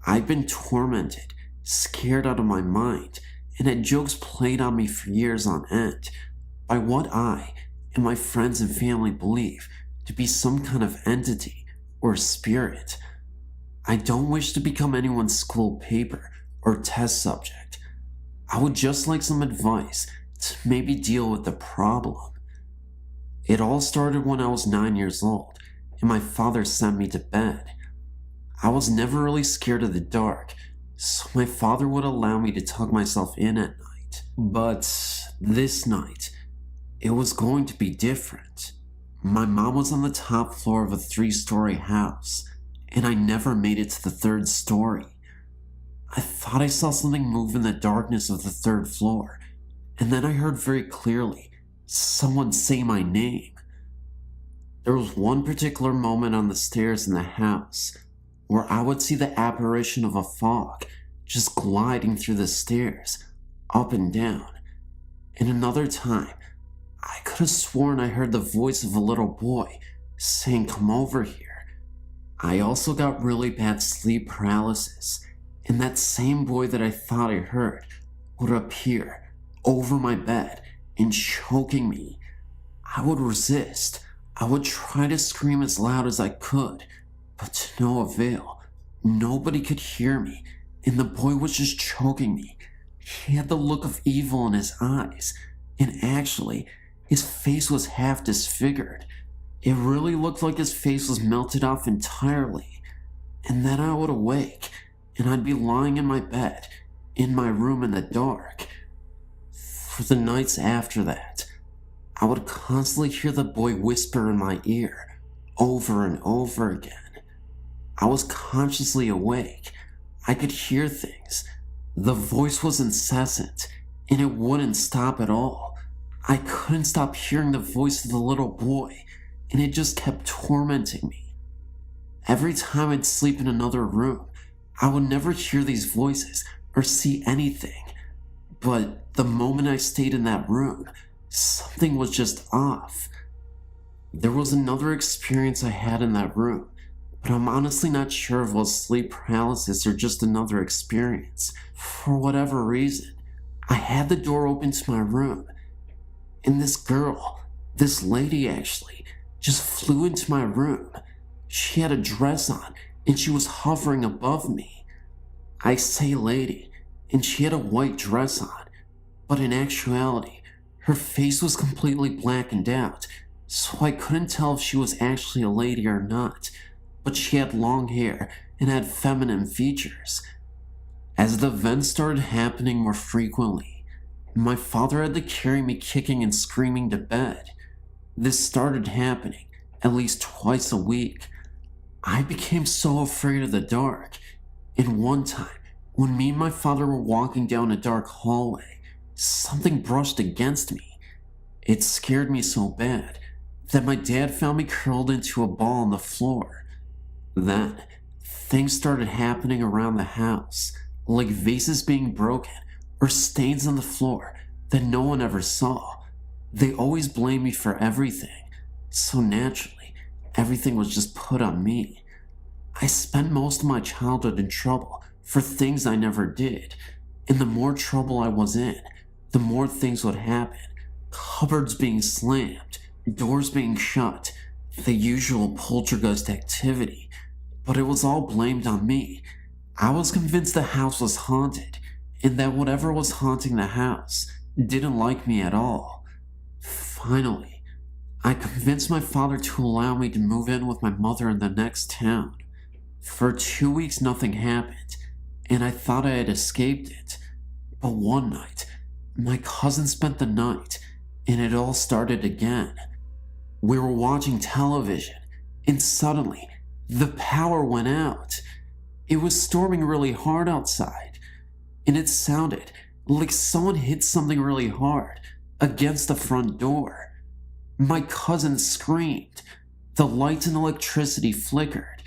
I've been tormented, scared out of my mind, and had jokes played on me for years on end by what I and my friends and family believe to be some kind of entity or spirit. I don't wish to become anyone's school paper or test subject. I would just like some advice to maybe deal with the problem. It all started when I was 9 years old and my father sent me to bed. I was never really scared of the dark, so my father would allow me to tuck myself in at night. But this night, it was going to be different. My mom was on the top floor of a 3-story house, and I never made it to the 3rd story. I thought I saw something move in the darkness of the 3rd floor, and then I heard very clearly someone say my name. There was one particular moment on the stairs in the house where I would see the apparition of a fog just gliding through the stairs, up and down. And another time, I could have sworn I heard the voice of a little boy saying, "Come over here." I also got really bad sleep paralysis, and that same boy that I thought I heard would appear over my bed and choking me. I would resist. I would try to scream as loud as I could, but to no avail. Nobody could hear me, and the boy was just choking me. He had the look of evil in his eyes, and actually, his face was half disfigured. It really looked like his face was melted off entirely. And then I would awake, and I'd be lying in my bed, in my room in the dark. For the nights after that, I would constantly hear the boy whisper in my ear, over and over again. I was consciously awake. I could hear things. The voice was incessant, and it wouldn't stop at all. I couldn't stop hearing the voice of the little boy, and it just kept tormenting me. Every time I'd sleep in another room, I would never hear these voices or see anything. But the moment I stayed in that room, something was just off. There was another experience I had in that room, but I'm honestly not sure if it was sleep paralysis or just another experience. For whatever reason, I had the door open to my room, and this girl, this lady actually, just flew into my room. She had a dress on, and she was hovering above me. I say lady, and she had a white dress on, but in actuality, her face was completely blackened out, so I couldn't tell if she was actually a lady or not, but she had long hair and had feminine features. As the events started happening more frequently, my father had to carry me kicking and screaming to bed. This started happening at least twice a week. I became so afraid of the dark, and one time, when me and my father were walking down a dark hallway, something brushed against me. It scared me so bad that my dad found me curled into a ball on the floor. Then, things started happening around the house, like vases being broken or stains on the floor that no one ever saw. They always blamed me for everything, so naturally, everything was just put on me. I spent most of my childhood in trouble for things I never did, and the more trouble I was in, the more things would happen. Cupboards being slammed, doors being shut, the usual poltergeist activity. But it was all blamed on me. I was convinced the house was haunted, and that whatever was haunting the house didn't like me at all. Finally, I convinced my father to allow me to move in with my mother in the next town. For 2 weeks nothing happened, and I thought I had escaped it. But one night, my cousin spent the night, and it all started again. We were watching television, and suddenly, the power went out. It was storming really hard outside, and it sounded like someone hit something really hard against the front door. My cousin screamed. The lights and electricity flickered.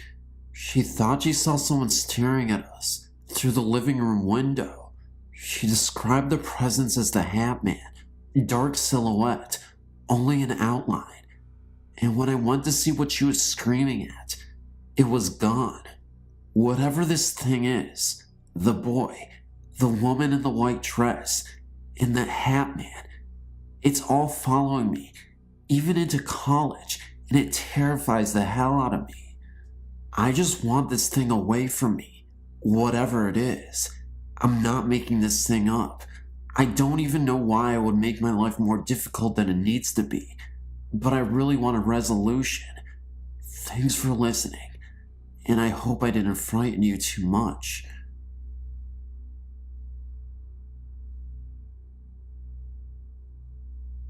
She thought she saw someone staring at us through the living room window. She described the presence as the Hat Man, dark silhouette, only an outline. And when I went to see what she was screaming at, it was gone. Whatever this thing is, the boy, the woman in the white dress, and that hat man, it's all following me, even into college, and it terrifies the hell out of me. I just want this thing away from me, whatever it is. I'm not making this thing up. I don't even know why I would make my life more difficult than it needs to be, but I really want a resolution. Thanks for listening, and I hope I didn't frighten you too much.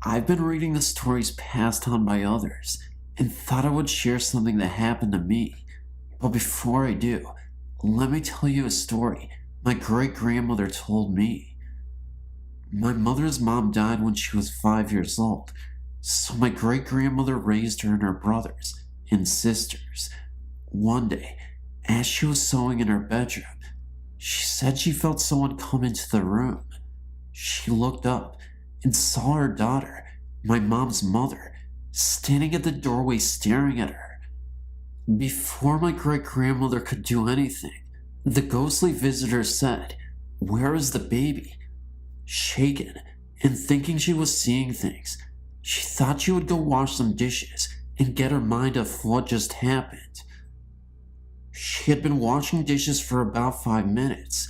I've been reading the stories passed on by others, and thought I would share something that happened to me. But before I do, let me tell you a story my great-grandmother told me. My mother's mom died when she was 5 years old, so my great-grandmother raised her and her brothers and sisters. One day, as she was sewing in her bedroom, she said she felt someone come into the room. She looked up and saw her daughter, my mom's mother, standing at the doorway staring at her. Before my great-grandmother could do anything, the ghostly visitor said, "Where is the baby?" Shaken and thinking she was seeing things, she thought she would go wash some dishes and get her mind off what just happened. She had been washing dishes for about 5 minutes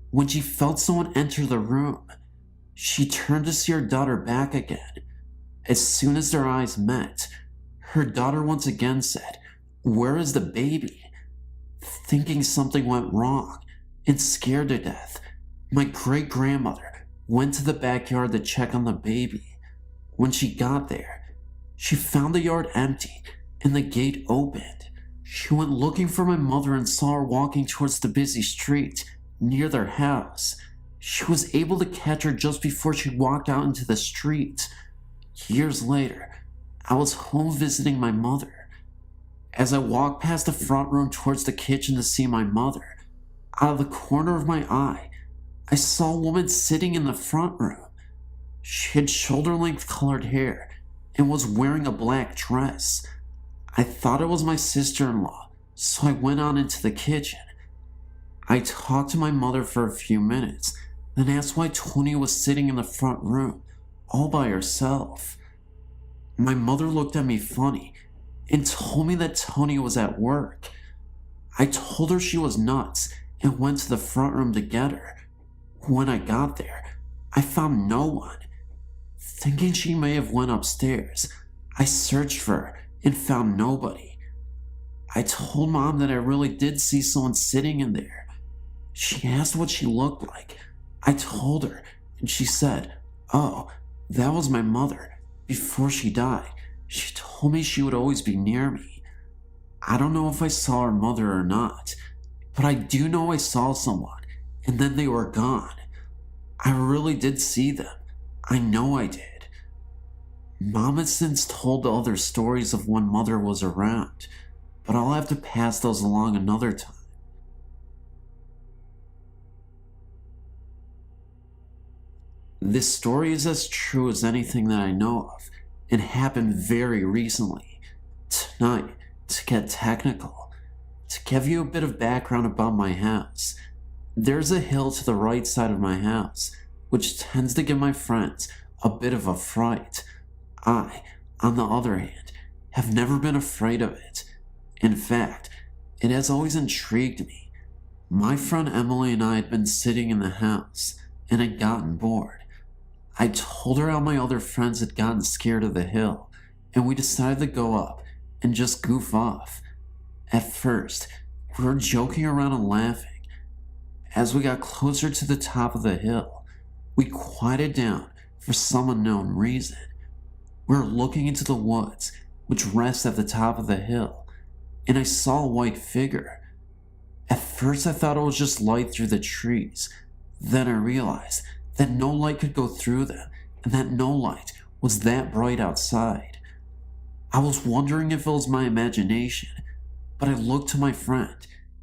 when she felt someone enter the room. She turned to see her daughter back again. As soon as their eyes met, her daughter once again said, "Where is the baby?" Thinking something went wrong and scared to death, my great-grandmother went to the backyard to check on the baby. When she got there, she found the yard empty and the gate opened. She went looking for my mother and saw her walking towards the busy street near their house. She was able to catch her just before she walked out into the street. Years later, I was home visiting my mother. As I walked past the front room towards the kitchen to see my mother, out of the corner of my eye, I saw a woman sitting in the front room. She had shoulder-length colored hair and was wearing a black dress. I thought it was my sister-in-law, so I went on into the kitchen. I talked to my mother for a few minutes, then asked why Tony was sitting in the front room, all by herself. My mother looked at me funny and told me that Tony was at work. I told her she was nuts and went to the front room to get her. When I got there, I found no one. Thinking she may have went upstairs, I searched for her and found nobody. I told Mom that I really did see someone sitting in there. She asked what she looked like. I told her, and she said, "Oh, that was my mother. Before she died, she told me she would always be near me." I don't know if I saw her mother or not, but I do know I saw someone, and then they were gone. I really did see them. I know I did. Mom has since told the other stories of when Mother was around, but I'll have to pass those along another time. This story is as true as anything that I know of, and happened very recently. Tonight, to get technical, to give you a bit of background about my house, there's a hill to the right side of my house, which tends to give my friends a bit of a fright. I, on the other hand, have never been afraid of it. In fact, it has always intrigued me. My friend Emily and I had been sitting in the house and had gotten bored. I told her how my other friends had gotten scared of the hill, and we decided to go up and just goof off. At first, we were joking around and laughing. As we got closer to the top of the hill, we quieted down for some unknown reason. We were looking into the woods, which rest at the top of the hill, and I saw a white figure. At first I thought it was just light through the trees. Then I realized that no light could go through them, and that no light was that bright outside. I was wondering if it was my imagination, but I looked to my friend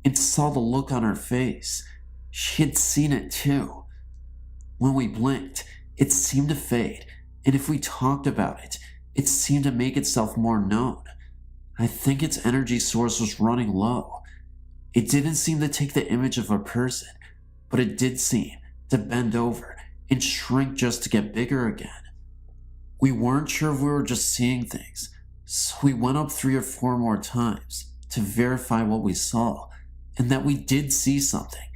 and saw the look on her face. She had seen it too. When we blinked, it seemed to fade, and if we talked about it, it seemed to make itself more known. I think its energy source was running low. It didn't seem to take the image of a person, but it did seem to bend over and shrink just to get bigger again. We weren't sure if we were just seeing things, so we went up 3 or 4 more times to verify what we saw, and that we did see something.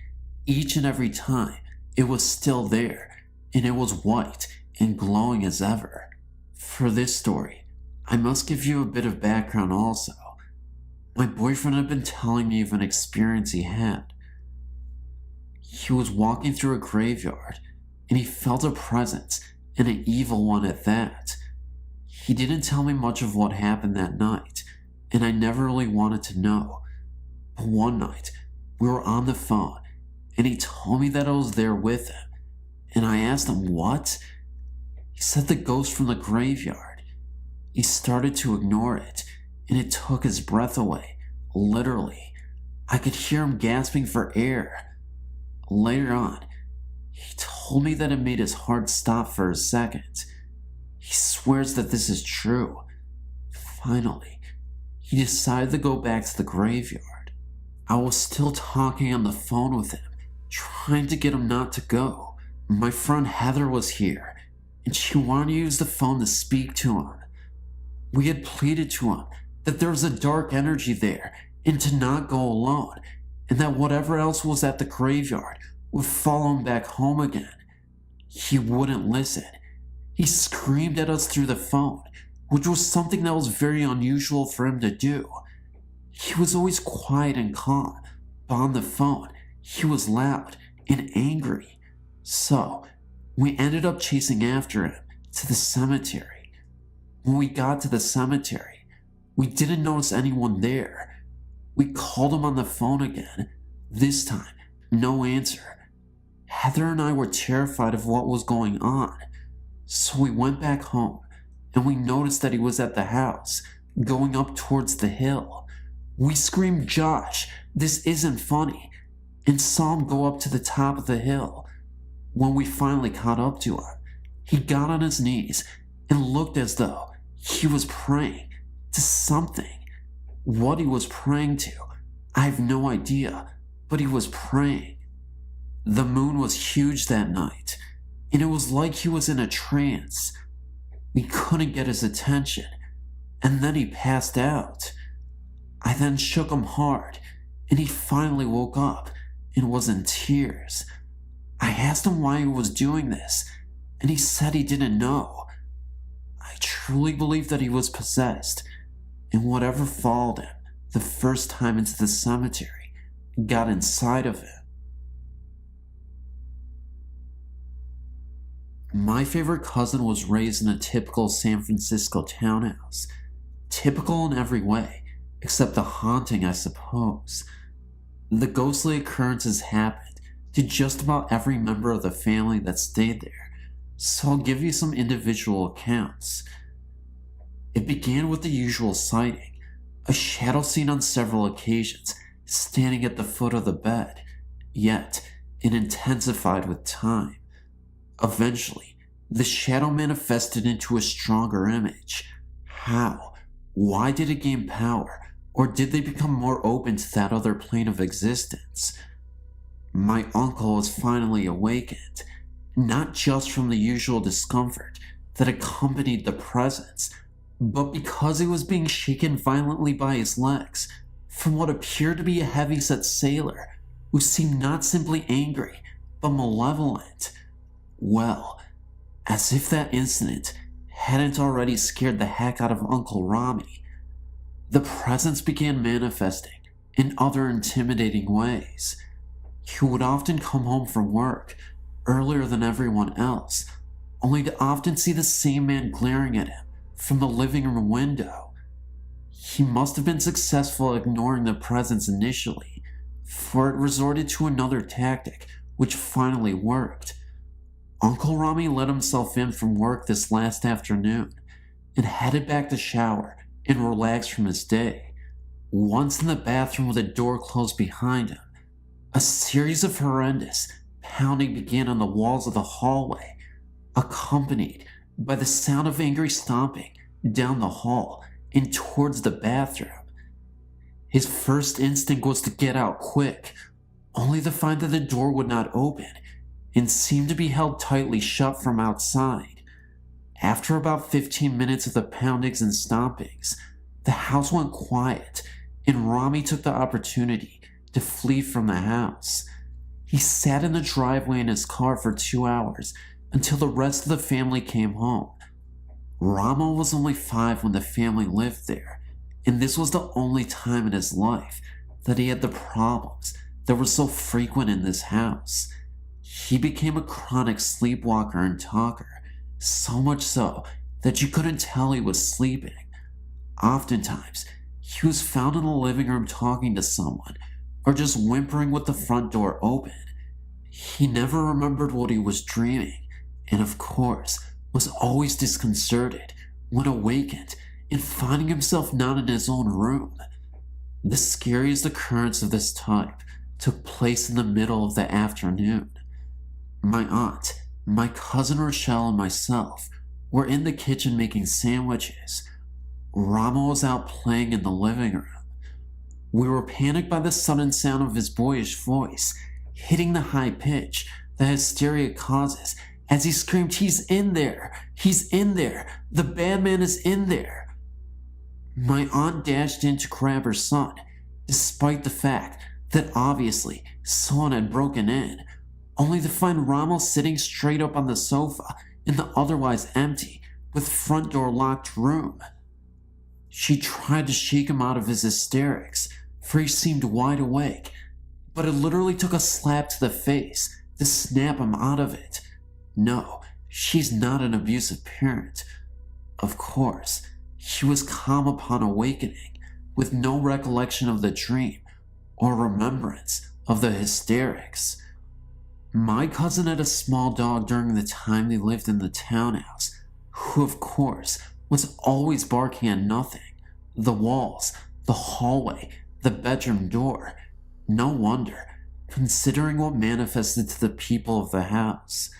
Each and every time, it was still there, and it was white and glowing as ever. For this story, I must give you a bit of background also. My boyfriend had been telling me of an experience he had. He was walking through a graveyard, and he felt a presence, and an evil one at that. He didn't tell me much of what happened that night, and I never really wanted to know. But one night, we were on the phone, and he told me that I was there with him, and I asked him what? He said the ghost from the graveyard. He started to ignore it, and it took his breath away, literally. I could hear him gasping for air. Later on, he told me that it made his heart stop for a second. He swears that this is true. Finally, he decided to go back to the graveyard. I was still talking on the phone with him, trying to get him not to go. My friend Heather was here, and she wanted to use the phone to speak to him. We had pleaded to him that there was a dark energy there and to not go alone, and that whatever else was at the graveyard would follow him back home again. He wouldn't listen. He screamed at us through the phone, which was something that was very unusual for him to do. He was always quiet and calm, but on the phone, he was loud and angry. So, we ended up chasing after him to the cemetery. When we got to the cemetery, we didn't notice anyone there. We called him on the phone again. This time, no answer. Heather and I were terrified of what was going on. So we went back home, and we noticed that he was at the house, going up towards the hill. We screamed, "Josh, this isn't funny," and saw him go up to the top of the hill. When we finally caught up to him, he got on his knees and looked as though he was praying to something. What he was praying to, I have no idea, but he was praying. The moon was huge that night, and it was like he was in a trance. We couldn't get his attention, and then he passed out. I then shook him hard, and he finally woke up and was in tears. I asked him why he was doing this, and he said he didn't know. I truly believe that he was possessed, and whatever followed him the first time into the cemetery got inside of him. My favorite cousin was raised in a typical San Francisco townhouse. Typical in every way, except the haunting, I suppose. The ghostly occurrences happened to just about every member of the family that stayed there, so I'll give you some individual accounts. It began with the usual sighting, a shadow seen on several occasions, standing at the foot of the bed, yet it intensified with time. Eventually, the shadow manifested into a stronger image. How? Why did it gain power? Or did they become more open to that other plane of existence? My uncle was finally awakened, not just from the usual discomfort that accompanied the presence, but because he was being shaken violently by his legs from what appeared to be a heavyset sailor who seemed not simply angry, but malevolent. Well, as if that incident hadn't already scared the heck out of Uncle Rami, the presence began manifesting in other intimidating ways. He would often come home from work earlier than everyone else, only to often see the same man glaring at him from the living room window. He must have been successful at ignoring the presence initially, for it resorted to another tactic which finally worked. Uncle Rami let himself in from work this last afternoon and headed back to shower and relax from his day. Once in the bathroom with the door closed behind him, a series of horrendous pounding began on the walls of the hallway, accompanied by the sound of angry stomping down the hall, and towards the bathroom. His first instinct was to get out quick, only to find that the door would not open and seemed to be held tightly shut from outside. After about 15 minutes of the poundings and stompings, the house went quiet, and Rami took the opportunity to flee from the house. He sat in the driveway in his car for 2 hours until the rest of the family came home. Rama was only 5 when the family lived there, and this was the only time in his life that he had the problems that were so frequent in this house. He became a chronic sleepwalker and talker, so much so that you couldn't tell he was sleeping. Oftentimes, he was found in the living room talking to someone, or just whimpering with the front door open. He never remembered what he was dreaming, and of course, was always disconcerted when awakened and finding himself not in his own room. The scariest occurrence of this type took place in the middle of the afternoon. My aunt, my cousin Rochelle, and myself were in the kitchen making sandwiches. Rama was out playing in the living room. We were panicked by the sudden sound of his boyish voice, hitting the high pitch that hysteria causes as he screamed, "He's in there! He's in there! The bad man is in there!" My aunt dashed in to grab her son, despite the fact that obviously someone had broken in, only to find Rama sitting straight up on the sofa in the otherwise empty, with front door locked room. She tried to shake him out of his hysterics, for he seemed wide awake, but it literally took a slap to the face to snap him out of it. No, she's not an abusive parent. Of course, he was calm upon awakening, with no recollection of the dream or remembrance of the hysterics. My cousin had a small dog during the time they lived in the townhouse, who of course was always barking at nothing. The walls, the hallway, the bedroom door. No wonder, considering what manifested to the people of the house.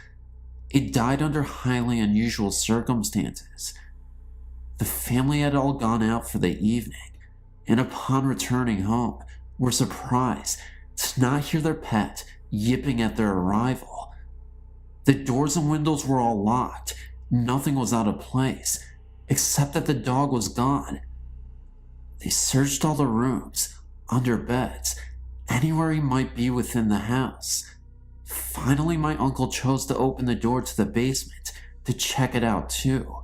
It died under highly unusual circumstances. The family had all gone out for the evening, and upon returning home, were surprised to not hear their pet yipping at their arrival. The doors and windows were all locked. Nothing was out of place, except that the dog was gone. They searched all the rooms, under beds, anywhere he might be within the house. Finally, my uncle chose to open the door to the basement to check it out too,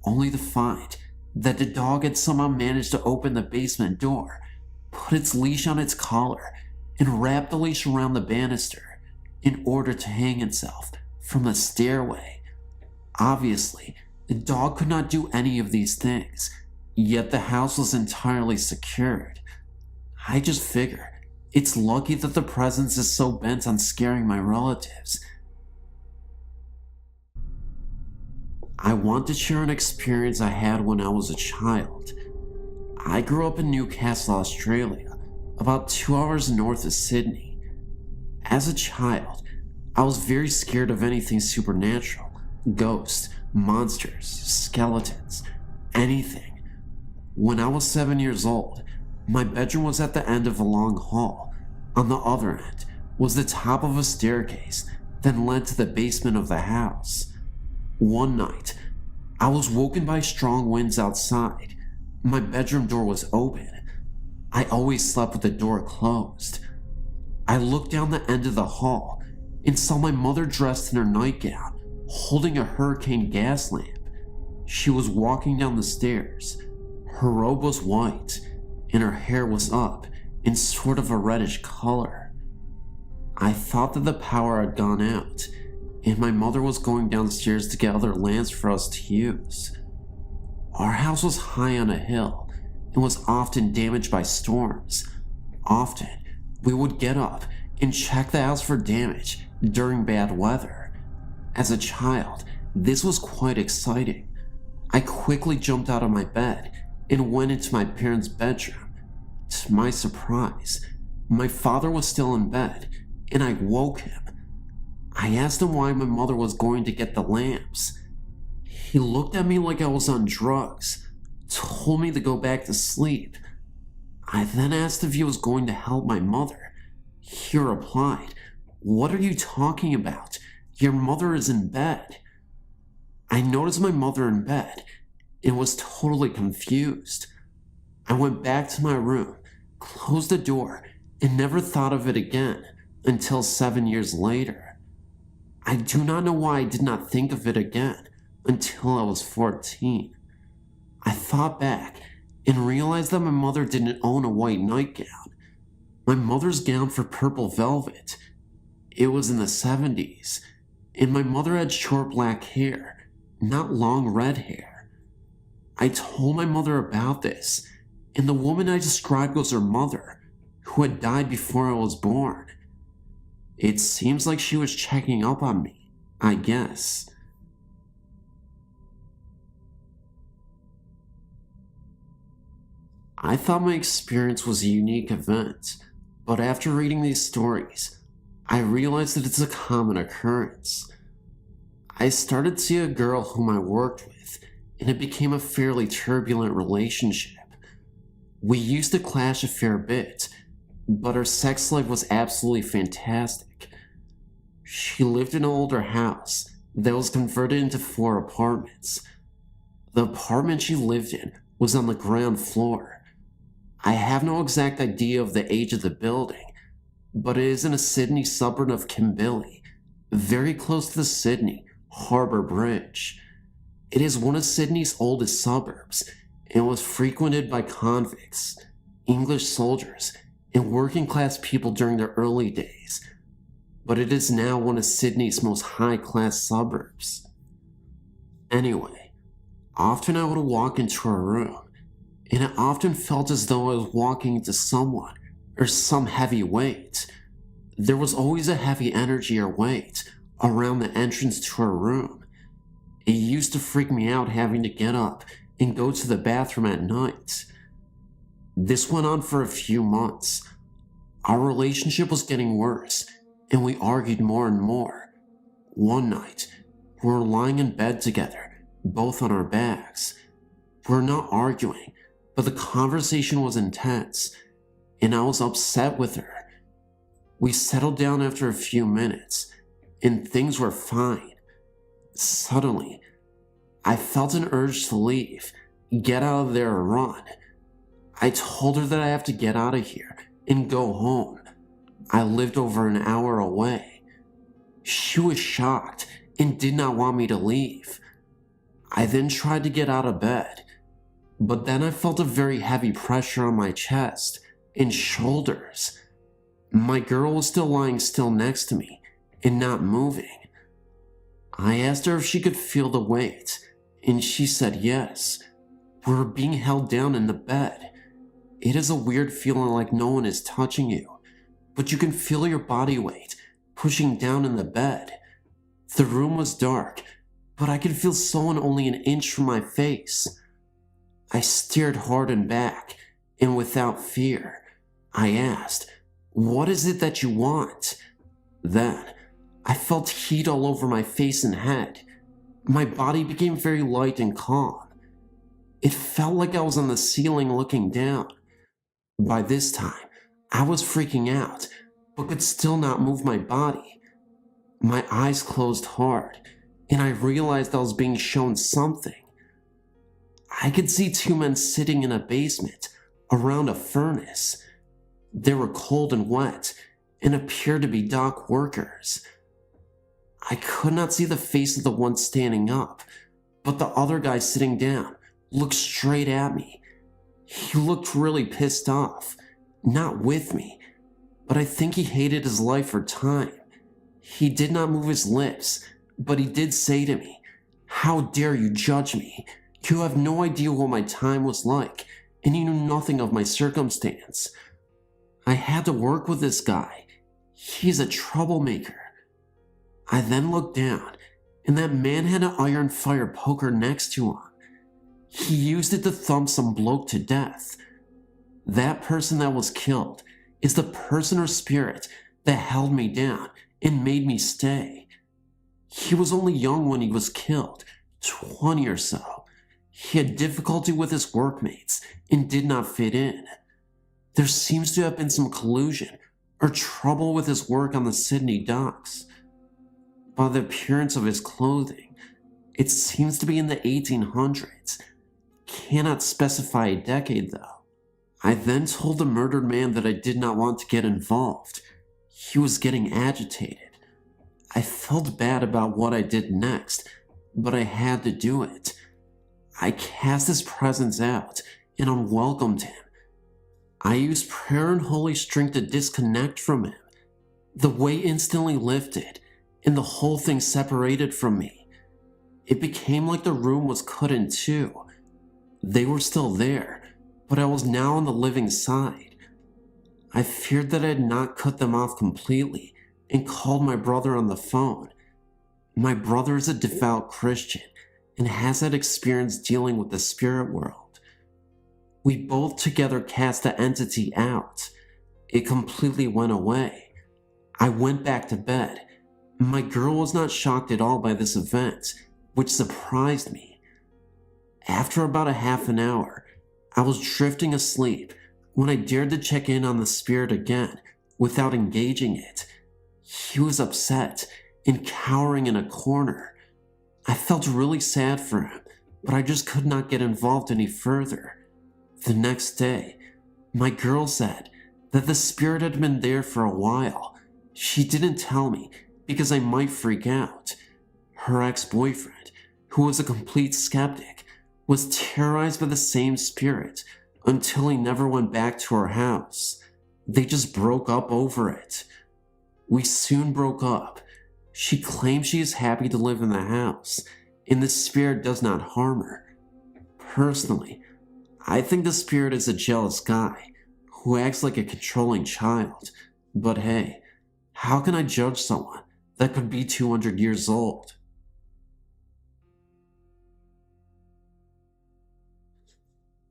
only to find that the dog had somehow managed to open the basement door, put its leash on its collar, and wrap the leash around the banister in order to hang itself from the stairway. Obviously, the dog could not do any of these things, yet the house was entirely secured. I just figure it's lucky that the presence is so bent on scaring my relatives. I want to share an experience I had when I was a child. I grew up in Newcastle, Australia, about 2 hours north of Sydney. As a child, I was very scared of anything supernatural, ghosts, monsters, skeletons, anything. When I was 7 years old, my bedroom was at the end of a long hall. On the other end was the top of a staircase that led to the basement of the house. One night, I was woken by strong winds outside. My bedroom door was open. I always slept with the door closed. I looked down the end of the hall and saw my mother dressed in her nightgown, holding a hurricane gas lamp. She was walking down the stairs. Her robe was white, and her hair was up in sort of a reddish color. I thought that the power had gone out, and my mother was going downstairs to get other lamps for us to use. Our house was high on a hill and was often damaged by storms. Often, we would get up and check the house for damage during bad weather. As a child, this was quite exciting. I quickly jumped out of my bed and went into my parents' bedroom. To my surprise, my father was still in bed, and I woke him. I asked him why my mother was going to get the lamps. He looked at me like I was on drugs, told me to go back to sleep. I then asked if he was going to help my mother. He replied, "What are you talking about? Your mother is in bed." I noticed my mother in bed and was totally confused. I went back to my room, closed the door, and never thought of it again until 7 years later. I do not know why I did not think of it again until I was 14. I thought back and realized that my mother didn't own a white nightgown. My mother's gown for purple velvet. It was in the 70s, and my mother had short black hair, not long red hair. I told my mother about this, and the woman I described was her mother, who had died before I was born. It seems like she was checking up on me, I guess. I thought my experience was a unique event, but after reading these stories, I realized that it's a common occurrence. I started to see a girl whom I worked with, and it became a fairly turbulent relationship. We used to clash a fair bit, but our sex life was absolutely fantastic. She lived in an older house that was converted into 4 apartments. The apartment she lived in was on the ground floor. I have no exact idea of the age of the building, but it is in a Sydney suburb of Kimberley, very close to the Sydney Harbour Bridge. It is one of Sydney's oldest suburbs and was frequented by convicts, English soldiers, and working class people during the early days, but it is now one of Sydney's most high-class suburbs. Anyway, often I would walk into her room, and it often felt as though I was walking into someone or some heavy weight. There was always a heavy energy or weight around the entrance to her room. It used to freak me out having to get up and go to the bathroom at night. This went on for a few months. Our relationship was getting worse, and we argued more and more. One night, we were lying in bed together, both on our backs. We were not arguing, but the conversation was intense, and I was upset with her. We settled down after a few minutes, and things were fine. Suddenly, I felt an urge to leave, get out of there and run. I told her that I have to get out of here and go home. I lived over an hour away. She was shocked and did not want me to leave. I then tried to get out of bed, but then I felt a very heavy pressure on my chest and shoulders. My girl was still lying still next to me and not moving. I asked her if she could feel the weight, and she said yes. We were being held down in the bed. It is a weird feeling like no one is touching you, but you can feel your body weight pushing down in the bed. The room was dark, but I could feel someone only an inch from my face. I stared hard and back, and without fear, I asked, "What is it that you want?" Then, I felt heat all over my face and head. My body became very light and calm. It felt like I was on the ceiling looking down. By this time, I was freaking out, but could still not move my body. My eyes closed hard, and I realized I was being shown something. I could see 2 men sitting in a basement around a furnace. They were cold and wet and appeared to be dock workers. I could not see the face of the one standing up, but the other guy sitting down looked straight at me. He looked really pissed off, not with me, but I think he hated his life or time. He did not move his lips, but he did say to me, "How dare you judge me? You have no idea what my time was like, and you knew nothing of my circumstance." I had to work with this guy. He's a troublemaker. I then looked down, and that man had an iron fire poker next to him. He used it to thump some bloke to death. That person that was killed is the person or spirit that held me down and made me stay. He was only young when he was killed, 20 or so. He had difficulty with his workmates and did not fit in. There seems to have been some collusion or trouble with his work on the Sydney docks. By the appearance of his clothing, it seems to be in the 1800s. Cannot specify a decade though. I then told the murdered man that I did not want to get involved. He was getting agitated. I felt bad about what I did next, but I had to do it. I cast his presence out and unwelcomed him. I used prayer and holy strength to disconnect from him. The weight instantly lifted, and the whole thing separated from me. It became like the room was cut in two. They were still there, but I was now on the living side. I feared that I had not cut them off completely and called my brother on the phone. My brother is a devout Christian and has had experience dealing with the spirit world. We both together cast the entity out. It completely went away. I went back to bed. My girl was not shocked at all by this event, which surprised me. After about a half an hour, I was drifting asleep when I dared to check in on the spirit again without engaging it. He was upset and cowering in a corner. I felt really sad for him, but I just could not get involved any further. The next day, my girl said that the spirit had been there for a while. She didn't tell me because I might freak out. Her ex-boyfriend, who was a complete skeptic, was terrorized by the same spirit until he never went back to her house. They just broke up over it. We soon broke up. She claims she is happy to live in the house, and the spirit does not harm her. Personally, I think the spirit is a jealous guy who acts like a controlling child. But hey, how can I judge someone that could be 200 years old?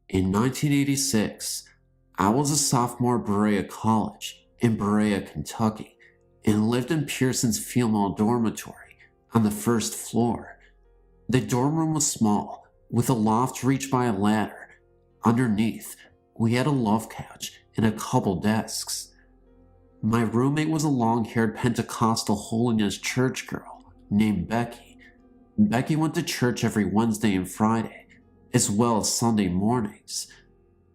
In 1986, I was a sophomore at Berea College in Berea, Kentucky, and lived in Pearson's female dormitory on the first floor. The dorm room was small, with a loft reached by a ladder. Underneath, we had a love couch and a couple desks. My roommate was a long-haired Pentecostal holiness church girl named Becky. Becky went to church every Wednesday and Friday, as well as Sunday mornings.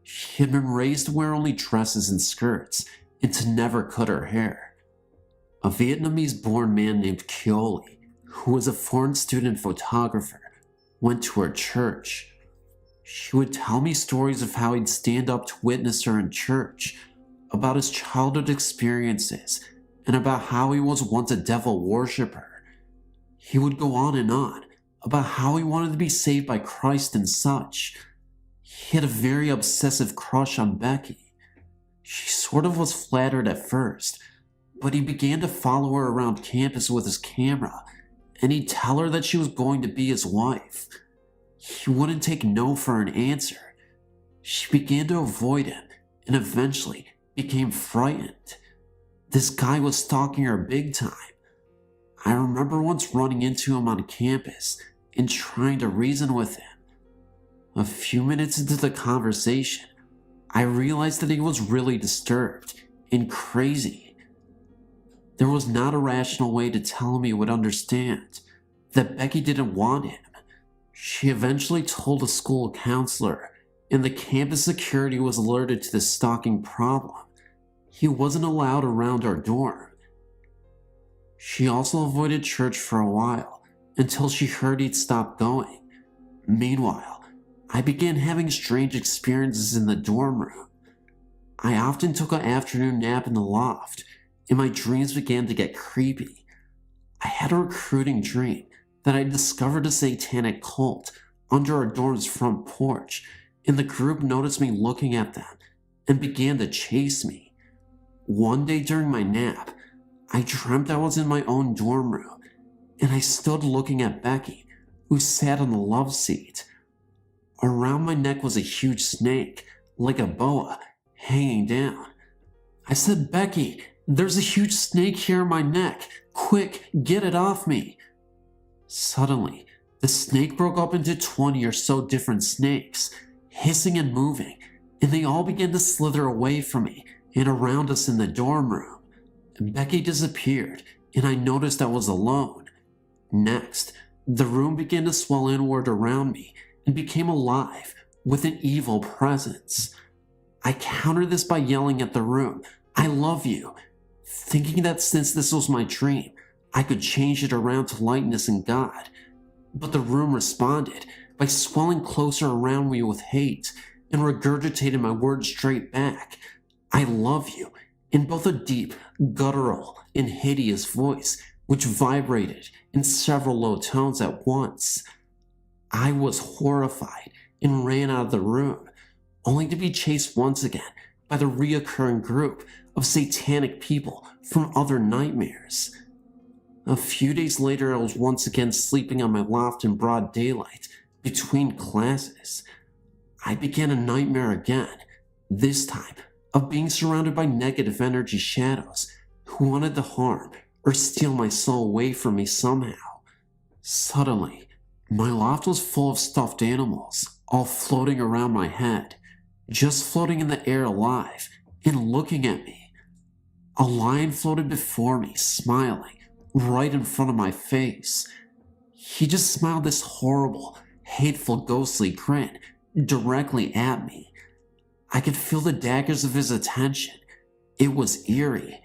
She had been raised to wear only dresses and skirts and to never cut her hair. A Vietnamese-born man named CO.AG, who was a foreign student photographer, went to her church. She would tell me stories of how he'd stand up to witness her in church, about his childhood experiences, and about how he was once a devil worshiper. He would go on and on about how he wanted to be saved by Christ and such. He had a very obsessive crush on Becky. She sort of was flattered at first, but he began to follow her around campus with his camera, and he'd tell her that she was going to be his wife. He wouldn't take no for an answer. She began to avoid him, and eventually became frightened. This guy was stalking her big time. I remember once running into him on campus and trying to reason with him. A few minutes into the conversation, I realized that he was really disturbed and crazy. There was not a rational way to tell him he would understand that Becky didn't want him. She eventually told a school counselor, and the campus security was alerted to the stalking problem. He wasn't allowed around our dorm. She also avoided church for a while until she heard he'd stopped going. Meanwhile, I began having strange experiences in the dorm room. I often took an afternoon nap in the loft, and my dreams began to get creepy. I had a recruiting dream that I discovered a satanic cult under our dorm's front porch, and the group noticed me looking at them and began to chase me. One day during my nap, I dreamt I was in my own dorm room, and I stood looking at Becky, who sat on the love seat. Around my neck was a huge snake, like a boa, hanging down. I said, "Becky, there's a huge snake here in my neck. Quick, get it off me." Suddenly, The snake broke up into 20 or so different snakes, hissing and moving, and they all began to slither away from me and around us in the dorm room. Becky disappeared, and I noticed I was alone. Next, the room began to swell inward around me and became alive with an evil presence. I countered this by yelling at the room, "I love you," thinking that since this was my dream, I could change it around to lightness and God. But the room responded by swelling closer around me with hate and regurgitated my words straight back, "I love you," in both a deep, guttural, and hideous voice, which vibrated in several low tones at once. I was horrified and ran out of the room, only to be chased once again by the reoccurring group of satanic people from other nightmares. A few days later, I was once again sleeping on my loft in broad daylight between classes. I began a nightmare again, this time of being surrounded by negative energy shadows who wanted to harm or steal my soul away from me somehow. Suddenly, my loft was full of stuffed animals, all floating around my head, just floating in the air alive and looking at me. A lion floated before me, smiling, right in front of my face. He just smiled this horrible, hateful, ghostly grin directly at me. I could feel the daggers of his attention. It was eerie.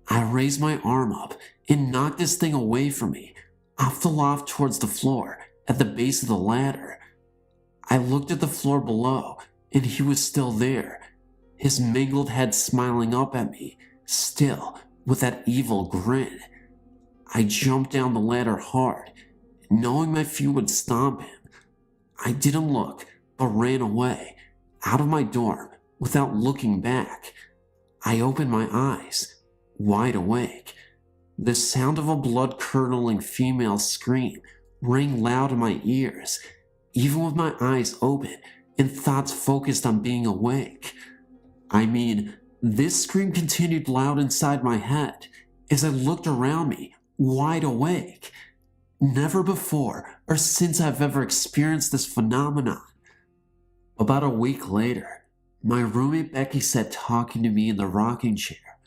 I raised my arm up and knocked this thing away from me, off the loft towards the floor at the base of the ladder. I looked at the floor below, and he was still there, his mangled head smiling up at me, still with that evil grin. I jumped down the ladder hard, knowing my feet would stomp him. I didn't look, but ran away, out of my dorm, without looking back. I opened my eyes, wide awake. The sound of a blood-curdling female scream rang loud in my ears, even with my eyes open and thoughts focused on being awake. I mean, this scream continued loud inside my head as I looked around me, wide awake. Never before or since I've ever experienced this phenomenon. About a week later, my roommate Becky sat talking to me in the rocking chair.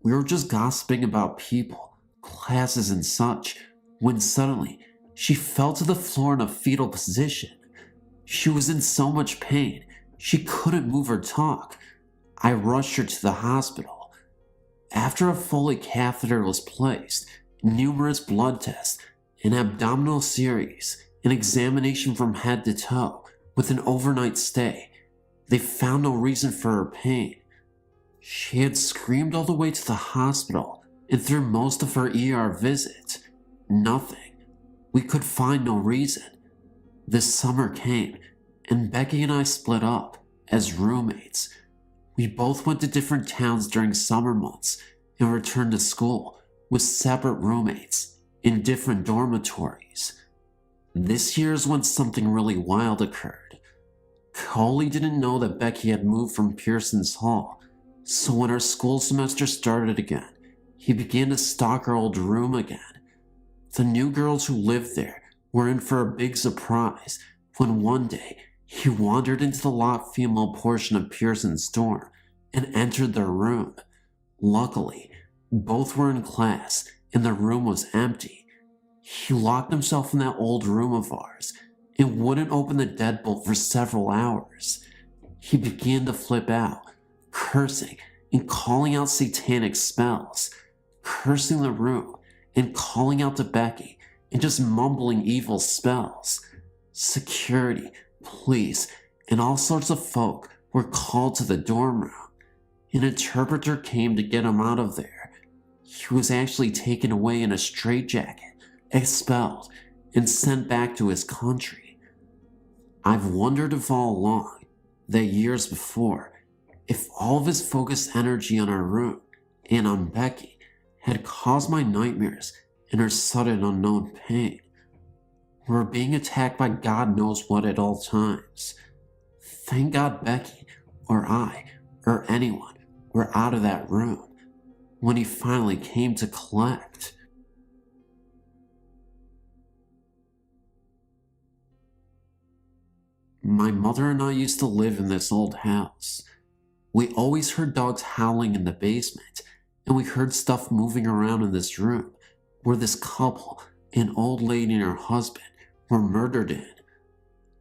We were just gossiping about people, classes and such, when suddenly she fell to the floor in a fetal position. She was in so much pain, she couldn't move or talk. I rushed her to the hospital. After a Foley catheter was placed, numerous blood tests, an abdominal series, an examination from head to toe, with an overnight stay, they found no reason for her pain. She had screamed all the way to the hospital and through most of her ER visit. Nothing. We could find no reason. This summer came, and Becky and I split up as roommates. We both went to different towns during summer months and returned to school with separate roommates in different dormitories. This year is when something really wild occurred. Coley didn't know that Becky had moved from Pearson's Hall, so when our school semester started again, he began to stalk our old room again. The new girls who lived there were in for a big surprise when one day he wandered into the locked female portion of Pearson's dorm and entered their room. Luckily, both were in class and the room was empty. He locked himself in that old room of ours and wouldn't open the deadbolt for several hours. He began to flip out, cursing and calling out satanic spells, cursing the room and calling out to Becky and just mumbling evil spells. Security, police, and all sorts of folk were called to the dorm room. An interpreter came to get him out of there. He was actually taken away in a straitjacket, expelled, and sent back to his country. I've wondered if all along, that years before, if all of his focused energy on our room and on Becky had caused my nightmares and her sudden unknown pain. We're being attacked by God knows what at all times. Thank God Becky, or I, or anyone were out of that room when he finally came to collect. My mother and I used to live in this old house. We always heard dogs howling in the basement, and we heard stuff moving around in this room where this couple, an old lady and her husband, were murdered in.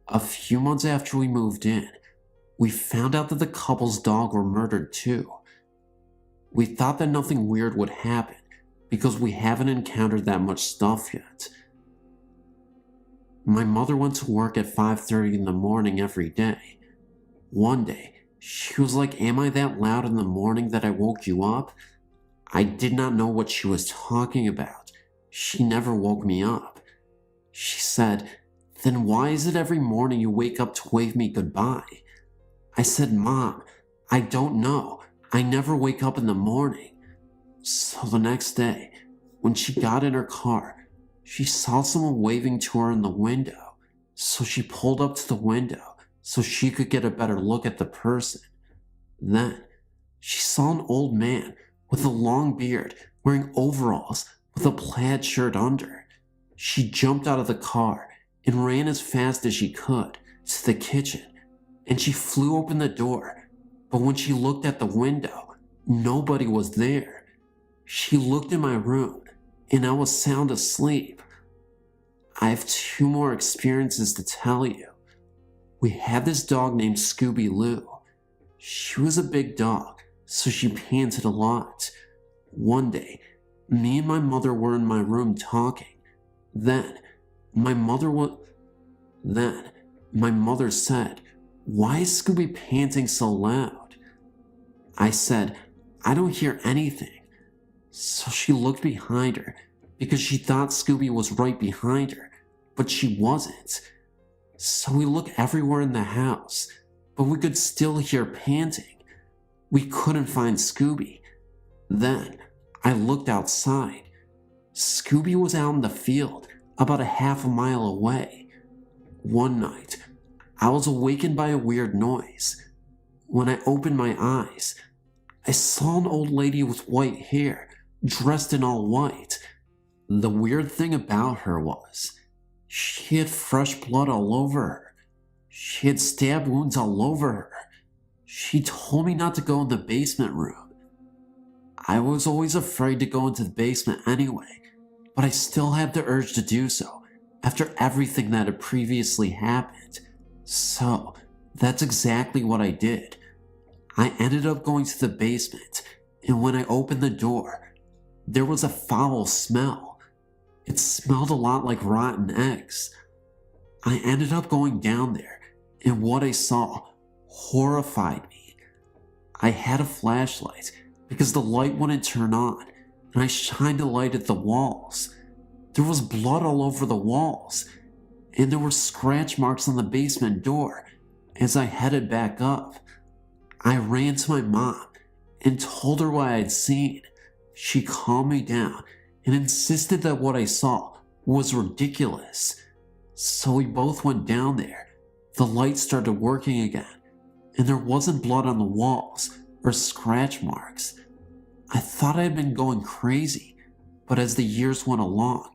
A few months after we moved in, we found out that the couple's dog were murdered too. We thought that nothing weird would happen because we haven't encountered that much stuff yet. My mother went to work at 5:30 in the morning every day. One day, she was like, "Am I that loud in the morning that I woke you up?" I did not know what she was talking about. She never woke me up. She said, "Then why is it every morning you wake up to wave me goodbye?" I said, "Mom, I don't know. I never wake up in the morning." So the next day, when she got in her car, she saw someone waving to her in the window. So she pulled up to the window so she could get a better look at the person. Then, she saw an old man with a long beard wearing overalls with a plaid shirt under. She jumped out of the car and ran as fast as she could to the kitchen, and she flew open the door, but when she looked at the window, nobody was there. She looked in my room, and I was sound asleep. I have 2 more experiences to tell you. We had this dog named Scooby-Loo. She was a big dog, so she panted a lot. One day, me and my mother were in my room talking. Then, my mother said, "Why is Scooby panting so loud?" I said, "I don't hear anything." So she looked behind her because she thought Scooby was right behind her, but she wasn't. So we looked everywhere in the house, but we could still hear panting. We couldn't find Scooby. Then I looked outside. Scooby was out in the field about a half a mile away. One night, I was awakened by a weird noise. When I opened my eyes, I saw an old lady with white hair, dressed in all white. The weird thing about her was, she had fresh blood all over her. She had stab wounds all over her. She told me not to go in the basement room. I was always afraid to go into the basement anyway, but I still had the urge to do so after everything that had previously happened. So, that's exactly what I did. I ended up going to the basement, and when I opened the door, there was a foul smell. It smelled a lot like rotten eggs. I ended up going down there, and what I saw horrified me. I had a flashlight because the light wouldn't turn on, and I shined a light at the walls. There was blood all over the walls, and there were scratch marks on the basement door. As I headed back up, I ran to my mom and told her what I had seen. She calmed me down and insisted that what I saw was ridiculous. So we both went down there. The light started working again, and there wasn't blood on the walls or scratch marks. I thought I had been going crazy, but as the years went along,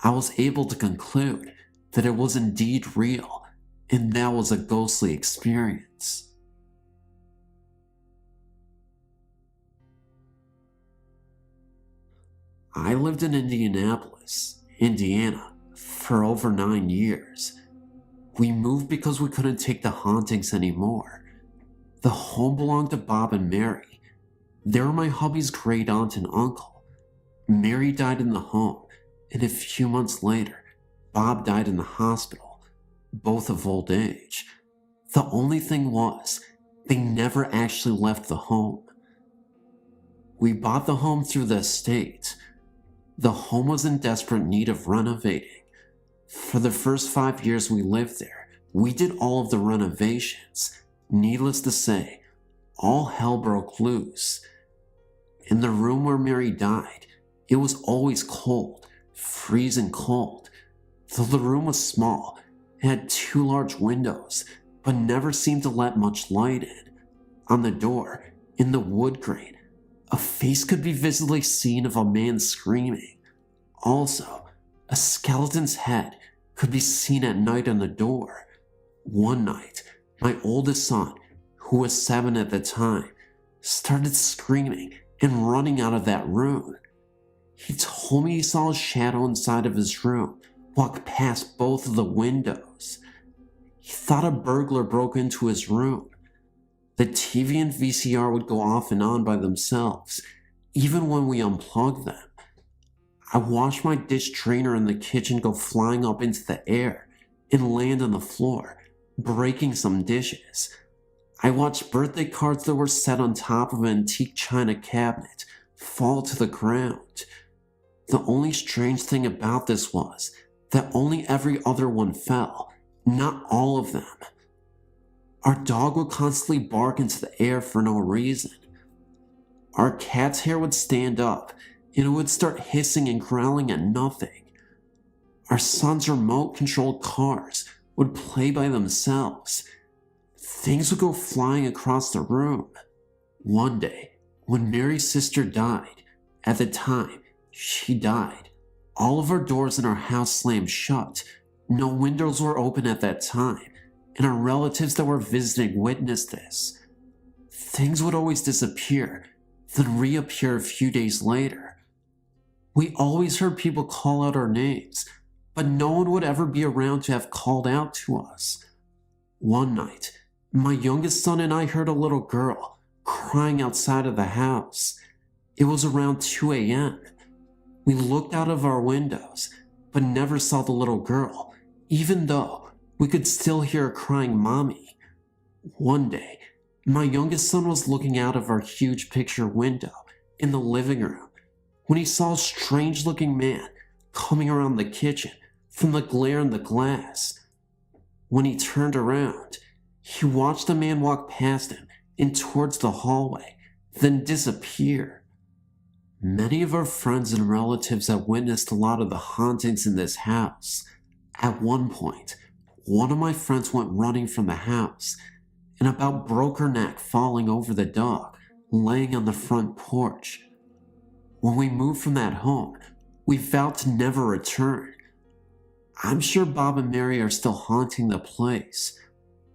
I was able to conclude that it was indeed real, and that was a ghostly experience. I lived in Indianapolis, Indiana, for over 9 years. We moved because we couldn't take the hauntings anymore. The home belonged to Bob and Mary. They were my hubby's great aunt and uncle. Mary died in the home, and a few months later, Bob died in the hospital, both of old age. The only thing was, they never actually left the home. We bought the home through the estate. The home was in desperate need of renovating. For the first 5 years we lived there, we did all of the renovations. Needless to say, all hell broke loose. In the room where Mary died, it was always cold, freezing cold. Though the room was small, it had 2 large windows, but never seemed to let much light in. On the door, in the wood grain, a face could be visibly seen of a man screaming. Also, a skeleton's head could be seen at night on the door. One night, my oldest son, who was 7 at the time, started screaming and running out of that room. He told me he saw a shadow inside of his room walk past both of the windows. He thought a burglar broke into his room. The TV and VCR would go off and on by themselves, even when we unplugged them. I watched my dish drainer in the kitchen go flying up into the air and land on the floor, breaking some dishes. I watched birthday cards that were set on top of an antique china cabinet fall to the ground. The only strange thing about this was that only every other one fell, not all of them. Our dog would constantly bark into the air for no reason. Our cat's hair would stand up, and it would start hissing and growling at nothing. Our son's remote-controlled cars would play by themselves. Things would go flying across the room. One day, when Mary's sister died, at the time she died, all of our doors in our house slammed shut. No windows were open at that time, and our relatives that were visiting witnessed this. Things would always disappear, then reappear a few days later. We always heard people call out our names, but no one would ever be around to have called out to us. One night, my youngest son and I heard a little girl crying outside of the house. It was around 2 a.m. We looked out of our windows, but never saw the little girl, even though we could still hear her crying, "Mommy." One day, my youngest son was looking out of our huge picture window in the living room when he saw a strange-looking man coming around the kitchen from the glare in the glass. When he turned around, he watched the man walk past him and towards the hallway, then disappear. Many of our friends and relatives have witnessed a lot of the hauntings in this house. At one point, one of my friends went running from the house and about broke her neck falling over the dog laying on the front porch. When we moved from that home, we vowed to never return. I'm sure Bob and Mary are still haunting the place.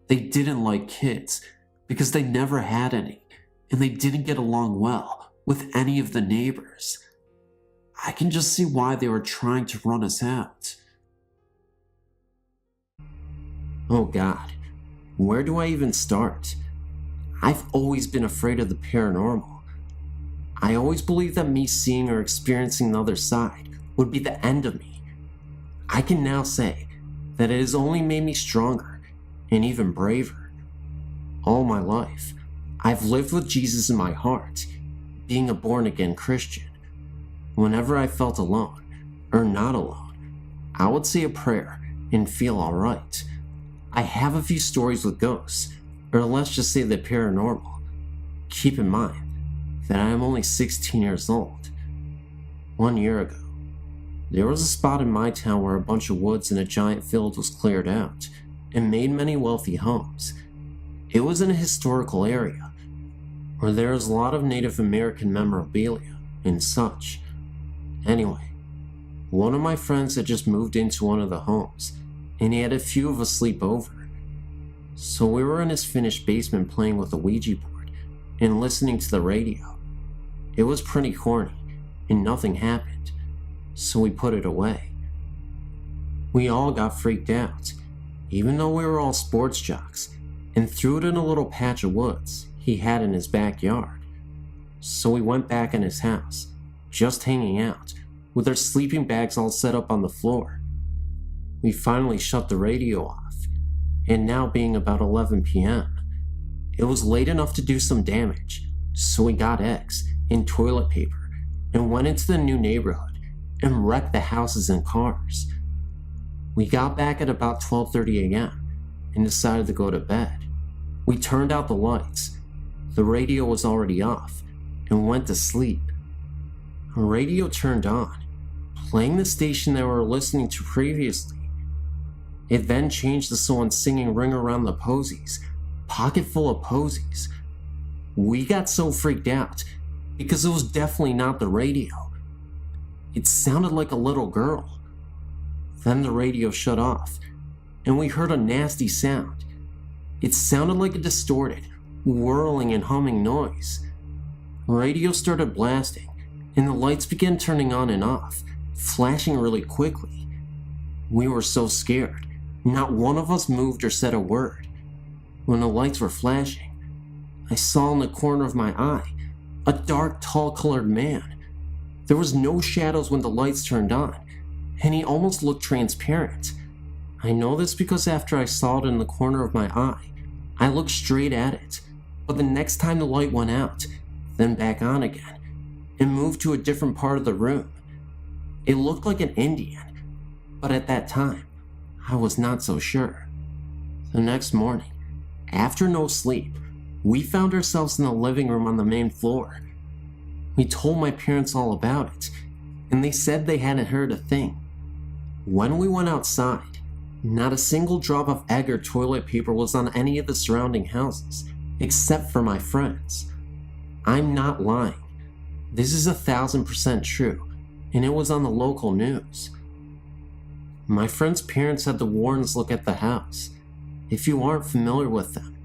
They didn't like kids because they never had any, and they didn't get along well with any of the neighbors. I can just see why they were trying to run us out. Oh God, where do I even start? I've always been afraid of the paranormal. I always believed that me seeing or experiencing the other side would be the end of me. I can now say that it has only made me stronger and even braver. All my life, I've lived with Jesus in my heart, being a born-again Christian. Whenever I felt alone, or not alone, I would say a prayer and feel alright. I have a few stories with ghosts, or let's just say the paranormal. Keep in mind that I am only 16 years old. 1 year ago, there was a spot in my town where a bunch of woods and a giant field was cleared out and made many wealthy homes. It was in a historical area where there was a lot of Native American memorabilia and such. Anyway, one of my friends had just moved into one of the homes and he had a few of us sleep over. So we were in his finished basement playing with a Ouija board and listening to the radio. It was pretty corny and nothing happened, so we put it away. We all got freaked out, even though we were all sports jocks, and threw it in a little patch of woods he had in his backyard. So we went back in his house, just hanging out, with our sleeping bags all set up on the floor. We finally shut the radio off, and now being about 11 p.m., it was late enough to do some damage, so we got eggs and toilet paper and went into the new neighborhood and wrecked the houses and cars. We got back at about 12:30 a.m. and decided to go to bed. We turned out the lights, the radio was already off, and went to sleep. The radio turned on, playing the station that we were listening to previously. It then changed to someone singing Ring Around the Posies, pocket full of posies. We got so freaked out because it was definitely not the radio. It sounded like a little girl. Then the radio shut off, and we heard a nasty sound. It sounded like a distorted, whirling and humming noise. Radio started blasting, and the lights began turning on and off, flashing really quickly. We were so scared, not one of us moved or said a word. When the lights were flashing, I saw in the corner of my eye a dark, tall-colored man. There was no shadows when the lights turned on, and he almost looked transparent. I know this because after I saw it in the corner of my eye, I looked straight at it, but the next time the light went out, then back on again, and moved to a different part of the room. It looked like an Indian, but at that time, I was not so sure. The next morning, after no sleep, we found ourselves in the living room on the main floor. We told my parents all about it, and they said they hadn't heard a thing. When we went outside, not a single drop of egg or toilet paper was on any of the surrounding houses, except for my friends. I'm not lying. This is 1,000% true, and it was on the local news. My friend's parents had the Warrens look at the house. If you aren't familiar with them,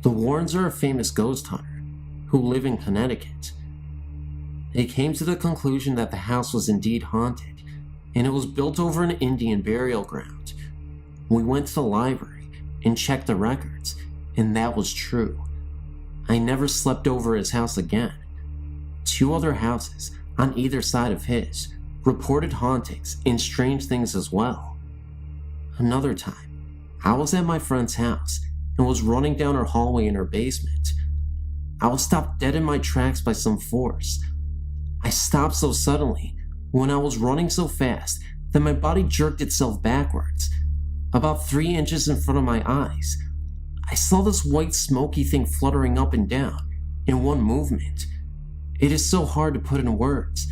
the Warrens are a famous ghost hunter who live in Connecticut. They came to the conclusion that the house was indeed haunted, and it was built over an Indian burial ground. We went to the library and checked the records, and that was true. I never slept over his house again. 2 other houses on either side of his reported hauntings and strange things as well. Another time, I was at my friend's house and was running down her hallway in her basement. I was stopped dead in my tracks by some force. I stopped so suddenly when I was running so fast that my body jerked itself backwards, about 3 inches in front of my eyes. I saw this white smoky thing fluttering up and down in one movement. It is so hard to put in words,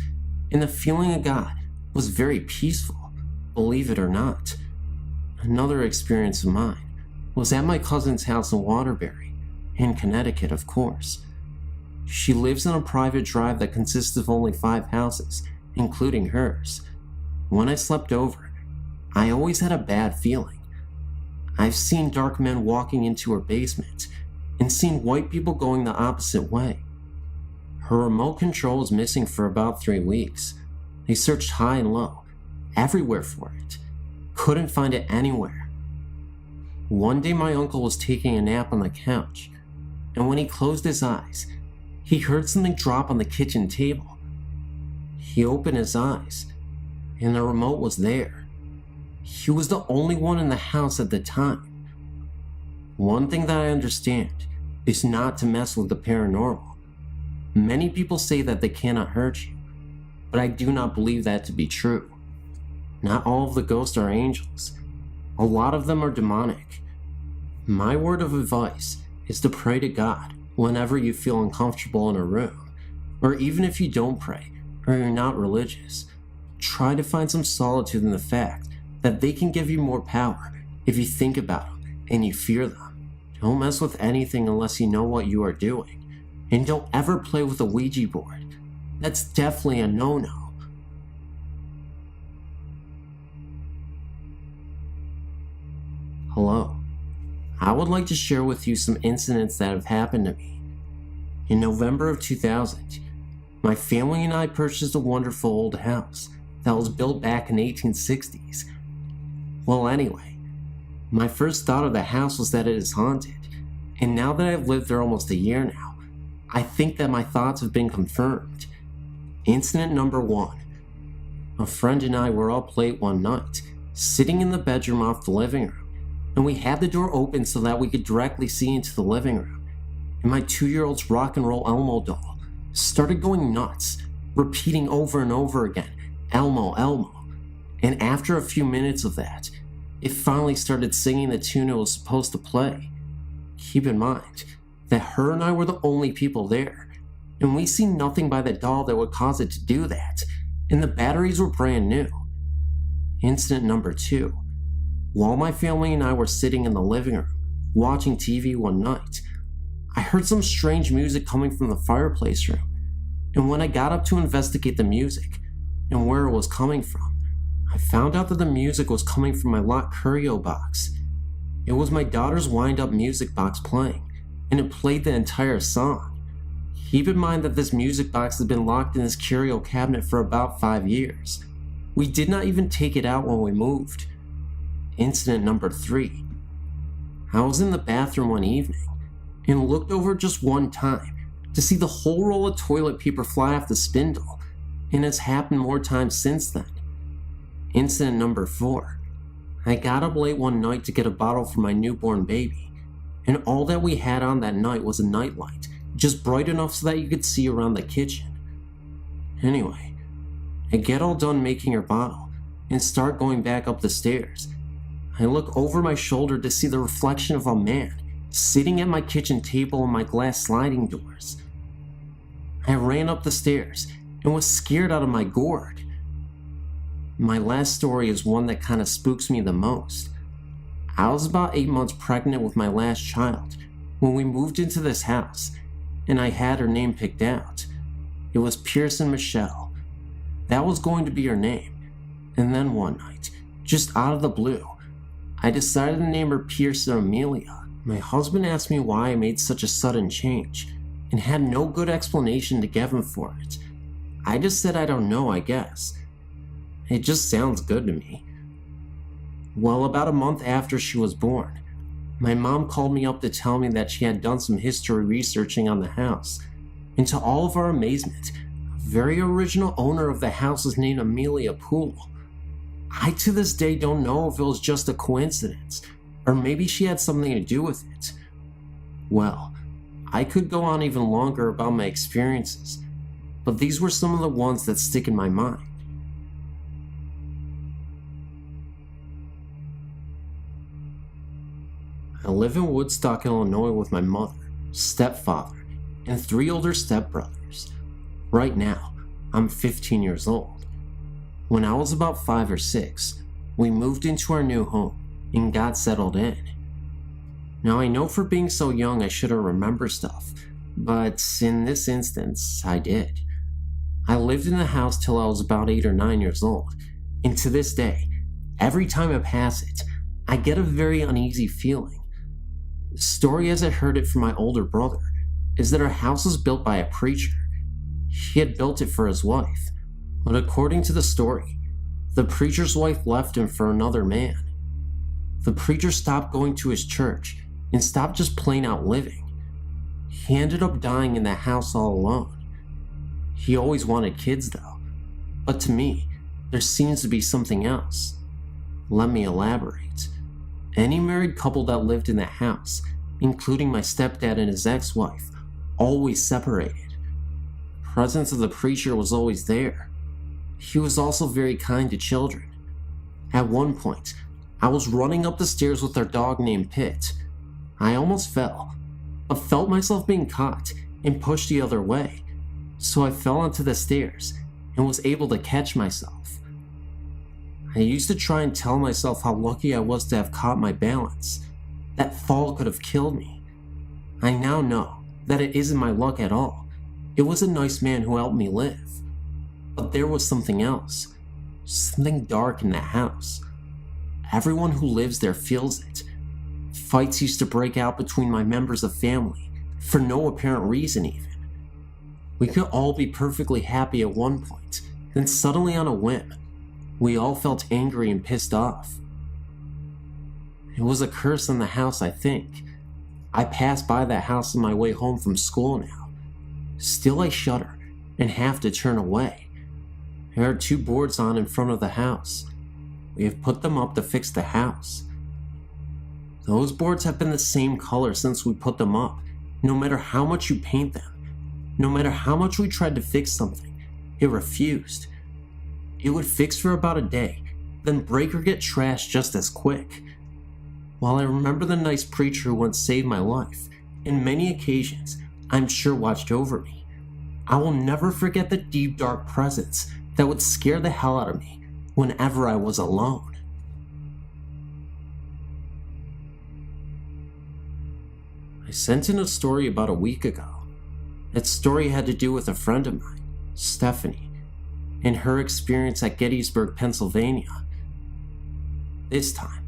and the feeling I got was very peaceful, believe it or not. Another experience of mine was at my cousin's house in Waterbury, in Connecticut, of course. She lives on a private drive that consists of only 5 houses, including hers. When I slept over, I always had a bad feeling. I've seen dark men walking into her basement, and seen white people going the opposite way. Her remote control was missing for about 3 weeks. They searched high and low, everywhere for it. Couldn't find it anywhere. One day my uncle was taking a nap on the couch, and when he closed his eyes, he heard something drop on the kitchen table. He opened his eyes, and the remote was there. He was the only one in the house at the time. One thing that I understand is not to mess with the paranormal. Many people say that they cannot hurt you, but I do not believe that to be true. Not all of the ghosts are angels. A lot of them are demonic. My word of advice is to pray to God whenever you feel uncomfortable in a room, or even if you don't pray or you're not religious. Try to find some solitude in the fact that they can give you more power if you think about them and you fear them. Don't mess with anything unless you know what you are doing. And don't ever play with a Ouija board. That's definitely a no-no. Hello. I would like to share with you some incidents that have happened to me. In November of 2000, my family and I purchased a wonderful old house that was built back in the 1860s. Well, anyway, my first thought of the house was that it is haunted, and now that I've lived there almost a year now, I think that my thoughts have been confirmed. Incident number 1. A friend and I were up late one night, sitting in the bedroom off the living room, and we had the door open so that we could directly see into the living room, and my 2-year-old's rock and roll Elmo doll started going nuts, repeating over and over again, Elmo, Elmo, and after a few minutes of that, it finally started singing the tune it was supposed to play. Keep in mind that her and I were the only people there, and we see nothing by the doll that would cause it to do that, and the batteries were brand new. Incident number 2. While my family and I were sitting in the living room, watching TV one night, I heard some strange music coming from the fireplace room, and when I got up to investigate the music and where it was coming from, I found out that the music was coming from my locked curio box. It was my daughter's wind-up music box playing, and it played the entire song. Keep in mind that this music box has been locked in this curio cabinet for about 5 years. We did not even take it out when we moved. Incident number 3. I was in the bathroom one evening and looked over just one time to see the whole roll of toilet paper fly off the spindle, and it's happened more times since then. Incident number 4. I got up late one night to get a bottle for my newborn baby, and all that we had on that night was a nightlight, just bright enough so that you could see around the kitchen. Anyway, I get all done making her bottle and start going back up the stairs. I look over my shoulder to see the reflection of a man sitting at my kitchen table and my glass sliding doors. I ran up the stairs and was scared out of my gourd. My last story is one that kind of spooks me the most. I was about 8 months pregnant with my last child when we moved into this house, and I had her name picked out. It was Pearson Michelle. That was going to be her name. And then one night, just out of the blue, I decided to name her Pearson Amelia. My husband asked me why I made such a sudden change, and had no good explanation to give him for it. I just said I don't know, I guess. It just sounds good to me. Well, about a month after she was born, my mom called me up to tell me that she had done some history researching on the house, and to all of our amazement, a very original owner of the house was named Amelia Poole. I to this day don't know if it was just a coincidence, or maybe she had something to do with it. Well, I could go on even longer about my experiences, but these were some of the ones that stick in my mind. I live in Woodstock, Illinois with my mother, stepfather, and 3 older stepbrothers. Right now, I'm 15 years old. When I was about 5 or 6, we moved into our new home and got settled in. Now I know for being so young I shouldn't remember stuff, but in this instance, I did. I lived in the house till I was about 8 or 9 years old, and to this day, every time I pass it, I get a very uneasy feeling. The story as I heard it from my older brother is that our house was built by a preacher. He had built it for his wife, but according to the story, the preacher's wife left him for another man. The preacher stopped going to his church and stopped just plain out living. He ended up dying in the house all alone. He always wanted kids though, but to me, there seems to be something else. Let me elaborate. Any married couple that lived in the house, including my stepdad and his ex-wife, always separated. The presence of the preacher was always there. He was also very kind to children. At one point, I was running up the stairs with our dog named Pitt. I almost fell, but felt myself being caught and pushed the other way, so I fell onto the stairs and was able to catch myself. I used to try and tell myself how lucky I was to have caught my balance. That fall could have killed me. I now know that it isn't my luck at all. It was a nice man who helped me live. But there was something else. Something dark in the house. Everyone who lives there feels it. Fights used to break out between my members of family, for no apparent reason even. We could all be perfectly happy at one point, then suddenly on a whim, we all felt angry and pissed off. It was a curse on the house, I think. I pass by that house on my way home from school now. Still I shudder and have to turn away. There are 2 boards on in front of the house. We have put them up to fix the house. Those boards have been the same color since we put them up, no matter how much you paint them. No matter how much we tried to fix something, it refused. It would fix for about a day, then break or get trashed just as quick. While I remember the nice preacher who once saved my life, and many occasions I'm sure watched over me, I will never forget the deep dark presence that would scare the hell out of me whenever I was alone. I sent in a story about a week ago. That story had to do with a friend of mine, Stephanie, and her experience at Gettysburg, Pennsylvania. This time,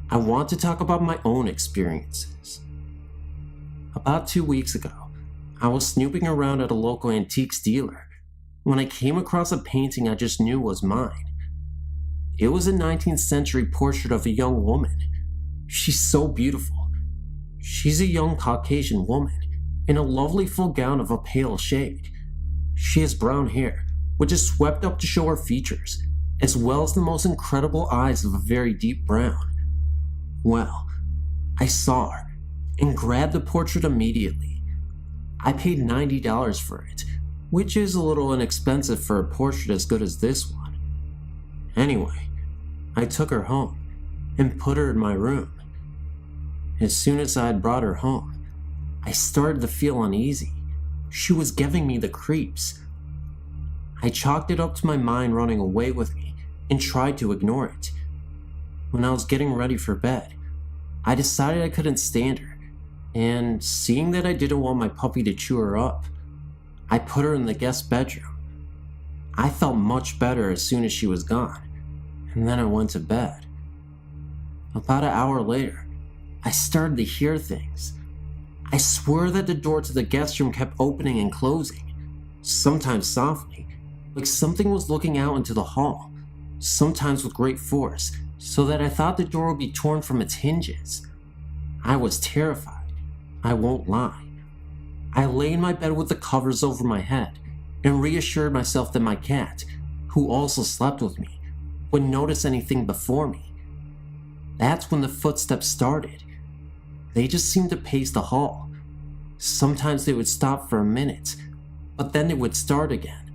I want to talk about my own experiences. About 2 weeks ago, I was snooping around at a local antiques dealer when I came across a painting I just knew was mine. It was a 19th century portrait of a young woman. She's so beautiful. She's a young Caucasian woman in a lovely full gown of a pale shade. She has brown hair, which is swept up to show her features, as well as the most incredible eyes of a very deep brown. Well, I saw her and grabbed the portrait immediately. I paid $90 for it, which is a little inexpensive for a portrait as good as this one. Anyway, I took her home and put her in my room. As soon as I had brought her home, I started to feel uneasy. She was giving me the creeps. I chalked it up to my mind running away with me and tried to ignore it. When I was getting ready for bed, I decided I couldn't stand her, and seeing that I didn't want my puppy to chew her up, I put her in the guest bedroom. I felt much better as soon as she was gone, and then I went to bed. About an hour later, I started to hear things. I swear that the door to the guest room kept opening and closing, sometimes softly, like something was looking out into the hall, sometimes with great force, so that I thought the door would be torn from its hinges. I was terrified, I won't lie. I lay in my bed with the covers over my head and reassured myself that my cat, who also slept with me, wouldn't notice anything before me. That's when the footsteps started. They just seemed to pace the hall. Sometimes they would stop for a minute, but then they would start again.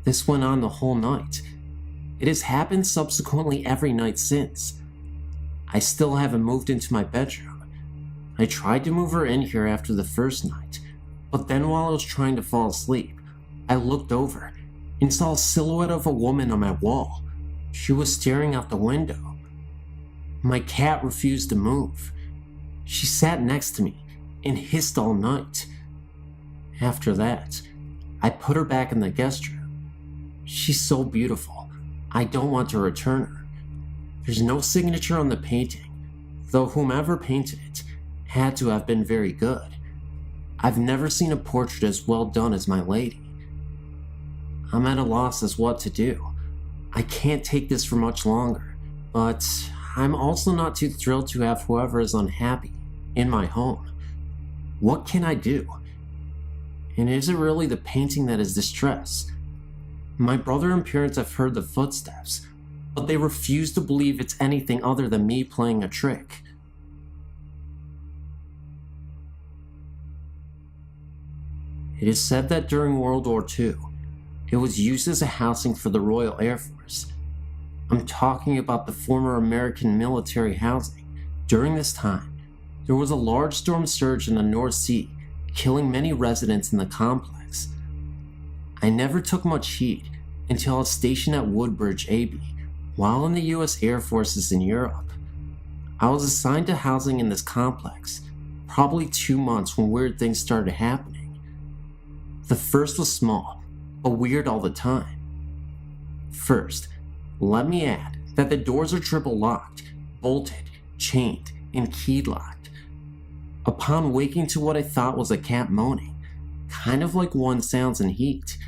This went on the whole night. It has happened subsequently every night since. I still haven't moved into my bedroom. I tried to move her in here after the first night, but then while I was trying to fall asleep, I looked over and saw a silhouette of a woman on my wall. She was staring out the window. My cat refused to move. She sat next to me and hissed all night. After that, I put her back in the guest room. She's so beautiful, I don't want to return her. There's no signature on the painting, though whomever painted it had to have been very good. I've never seen a portrait as well done as my lady. I'm at a loss as what to do. I can't take this for much longer, but I'm also not too thrilled to have whoever is unhappy in my home. What can I do? And is it really the painting that is distress? My brother and parents have heard the footsteps, but they refuse to believe it's anything other than me playing a trick. It is said that during World War II, it was used as a housing for the Royal Air Force. I'm talking about the former American military housing. During this time, there was a large storm surge in the North Sea, killing many residents in the complex. I never took much heed until I was stationed at Woodbridge, AB, while in the US Air Forces in Europe. I was assigned to housing in this complex, probably 2 months when weird things started happening. The first was small, but weird all the time. First, let me add that the doors are triple locked, bolted, chained, and keyed locked. Upon waking to what I thought was a cat moaning, kind of like one sounds in heat,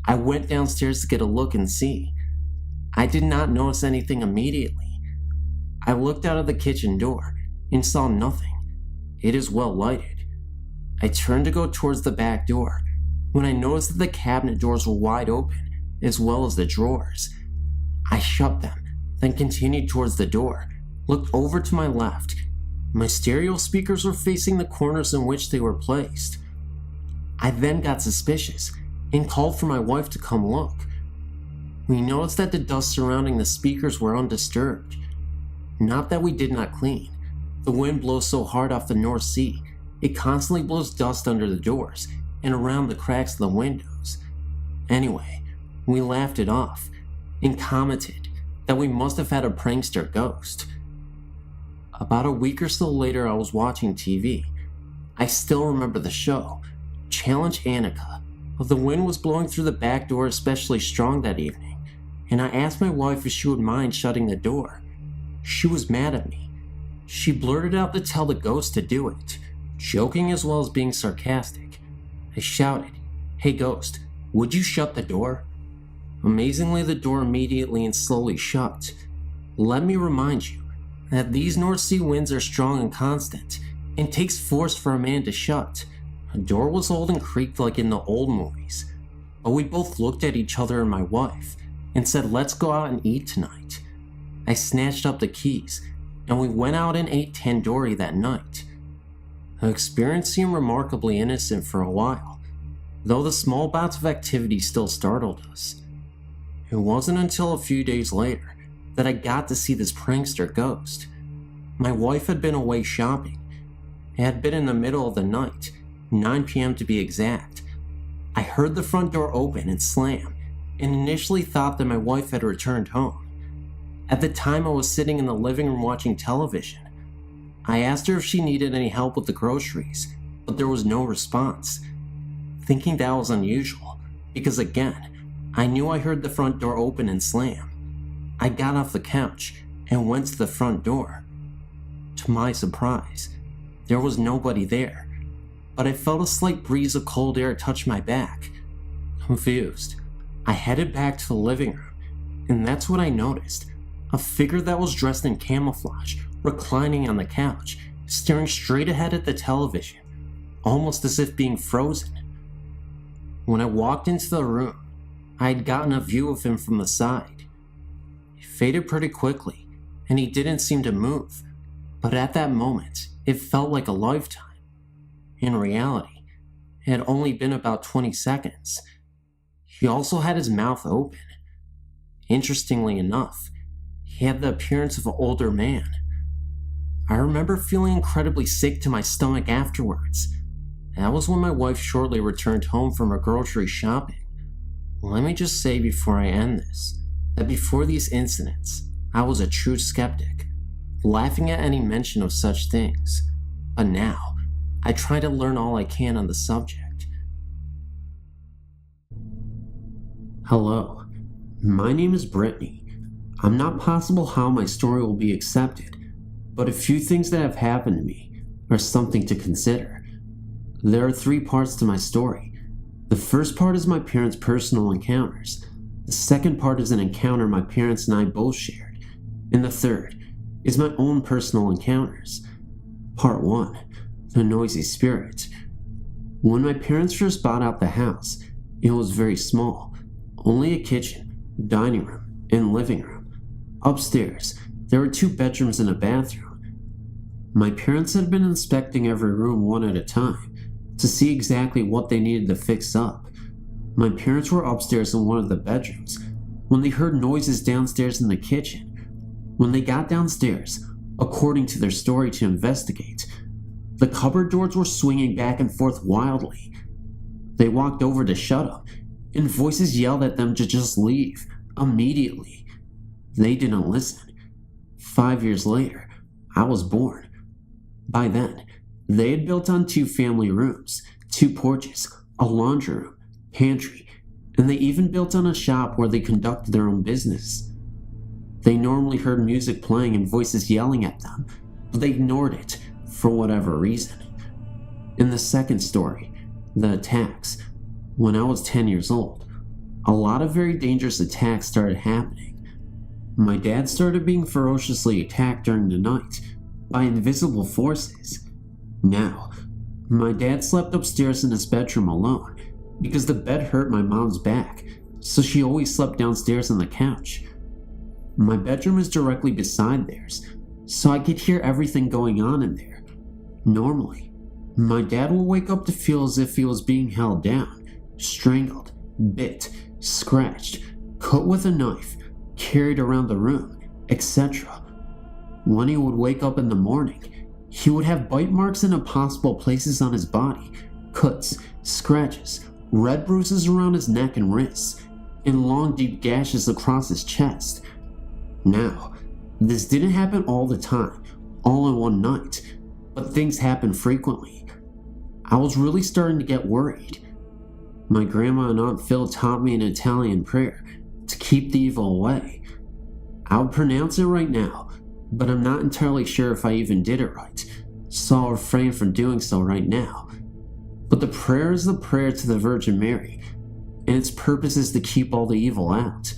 I went downstairs to get a look and see. I did not notice anything immediately. I looked out of the kitchen door and saw nothing. It is well lighted. I turned to go towards the back door when I noticed that the cabinet doors were wide open, as well as the drawers. I shut them, then continued towards the door, looked over to my left. My stereo speakers were facing the corners in which they were placed. I then got suspicious and called for my wife to come look. We noticed that the dust surrounding the speakers were undisturbed. Not that we did not clean. The wind blows so hard off the North Sea, it constantly blows dust under the doors and around the cracks of the windows. Anyway, we laughed it off and commented that we must have had a prankster ghost. About a week or so later, I was watching TV. I still remember the show, Challenge Annika. The wind was blowing through the back door especially strong that evening, and I asked my wife if she would mind shutting the door. She was mad at me She blurted out to tell the ghost to do it, joking as well as being sarcastic. I shouted, "Hey ghost, would you shut the door?" Amazingly, the door immediately and slowly shut. Let me remind you that these North Sea winds are strong and constant, and takes force for a man to shut. The door was old and creaked like in the old movies, but we both looked at each other and my wife, and said let's go out and eat tonight. I snatched up the keys, and we went out and ate tandoori that night. The experience seemed remarkably innocent for a while, though the small bouts of activity still startled us. It wasn't until a few days later that I got to see this prankster ghost. My wife had been away shopping. It had been in the middle of the night, 9 p.m. to be exact. I heard the front door open and slam, and initially thought that my wife had returned home. At the time, I was sitting in the living room watching television. I asked her if she needed any help with the groceries, but there was no response. Thinking that was unusual, because again, I knew I heard the front door open and slam. I got off the couch and went to the front door. To my surprise, there was nobody there, but I felt a slight breeze of cold air touch my back. Confused, I headed back to the living room, and that's when I noticed a figure that was dressed in camouflage, reclining on the couch, staring straight ahead at the television, almost as if being frozen. When I walked into the room, I had gotten a view of him from the side. He faded pretty quickly, and he didn't seem to move, but at that moment, it felt like a lifetime. In reality, it had only been about 20 seconds. He also had his mouth open. Interestingly enough, he had the appearance of an older man. I remember feeling incredibly sick to my stomach afterwards. That was when my wife shortly returned home from her grocery shopping. Let me just say before I end this, that before these incidents, I was a true skeptic, laughing at any mention of such things. But now, I try to learn all I can on the subject. Hello, my name is Brittany. I'm not possible how my story will be accepted, but a few things that have happened to me are something to consider. There are 3 parts to my story. The first part is my parents' personal encounters. The second part is an encounter my parents and I both shared. And the third is my own personal encounters. Part 1, the noisy spirit. When my parents first bought out the house, it was very small. Only a kitchen, dining room, and living room. Upstairs, there were 2 bedrooms and a bathroom. My parents had been inspecting every room one at a time to see exactly what they needed to fix up. My parents were upstairs in one of the bedrooms when they heard noises downstairs in the kitchen. When they got downstairs, according to their story to investigate, the cupboard doors were swinging back and forth wildly. They walked over to shut them, and voices yelled at them to just leave immediately. They didn't listen. 5 years later, I was born. By then, they had built on 2 family rooms, 2 porches, a laundry room, pantry, and they even built on a shop where they conducted their own business. They normally heard music playing and voices yelling at them, but they ignored it for whatever reason. In the second story, the attacks, when I was 10 years old, a lot of very dangerous attacks started happening. My dad started being ferociously attacked during the night by invisible forces. Now, my dad slept upstairs in his bedroom alone because the bed hurt my mom's back, so she always slept downstairs on the couch. My bedroom is directly beside theirs, so I could hear everything going on in there. Normally, my dad will wake up to feel as if he was being held down, strangled, bit, scratched, cut with a knife, carried around the room, etc. When he would wake up in the morning, he would have bite marks in impossible places on his body, cuts, scratches, red bruises around his neck and wrists, and long deep gashes across his chest. Now, this didn't happen all the time, all in one night, but things happen frequently. I was really starting to get worried. My grandma and Aunt Phil taught me an Italian prayer to keep the evil away. I'll pronounce it right now. but I'm not entirely sure if I even did it right, so I'll refrain from doing so right now. But the prayer is the prayer to the Virgin Mary, and its purpose is to keep all the evil out.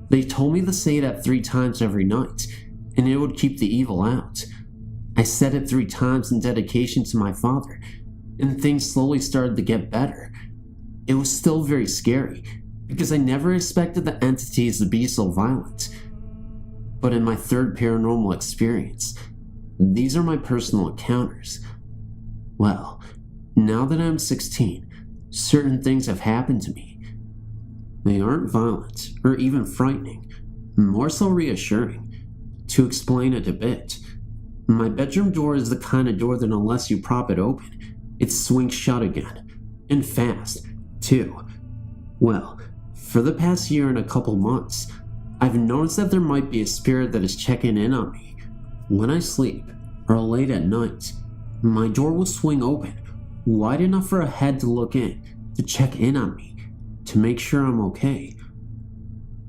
They told me to say that 3 times every night, and it would keep the evil out. I said it 3 times in dedication to my father, and things slowly started to get better. It was still very scary, because I never expected the entities to be so violent. But in my 3rd paranormal experience, these are my personal encounters. Well, now that I'm 16, certain things have happened to me. They aren't violent or even frightening, more so reassuring. To explain it a bit, my bedroom door is the kind of door that unless you prop it open, it swings shut again, and fast, too. Well, for the past year and a couple months, I've noticed that there might be a spirit that is checking in on me. When I sleep, or late at night, my door will swing open, wide enough for a head to look in, to check in on me, to make sure I'm okay.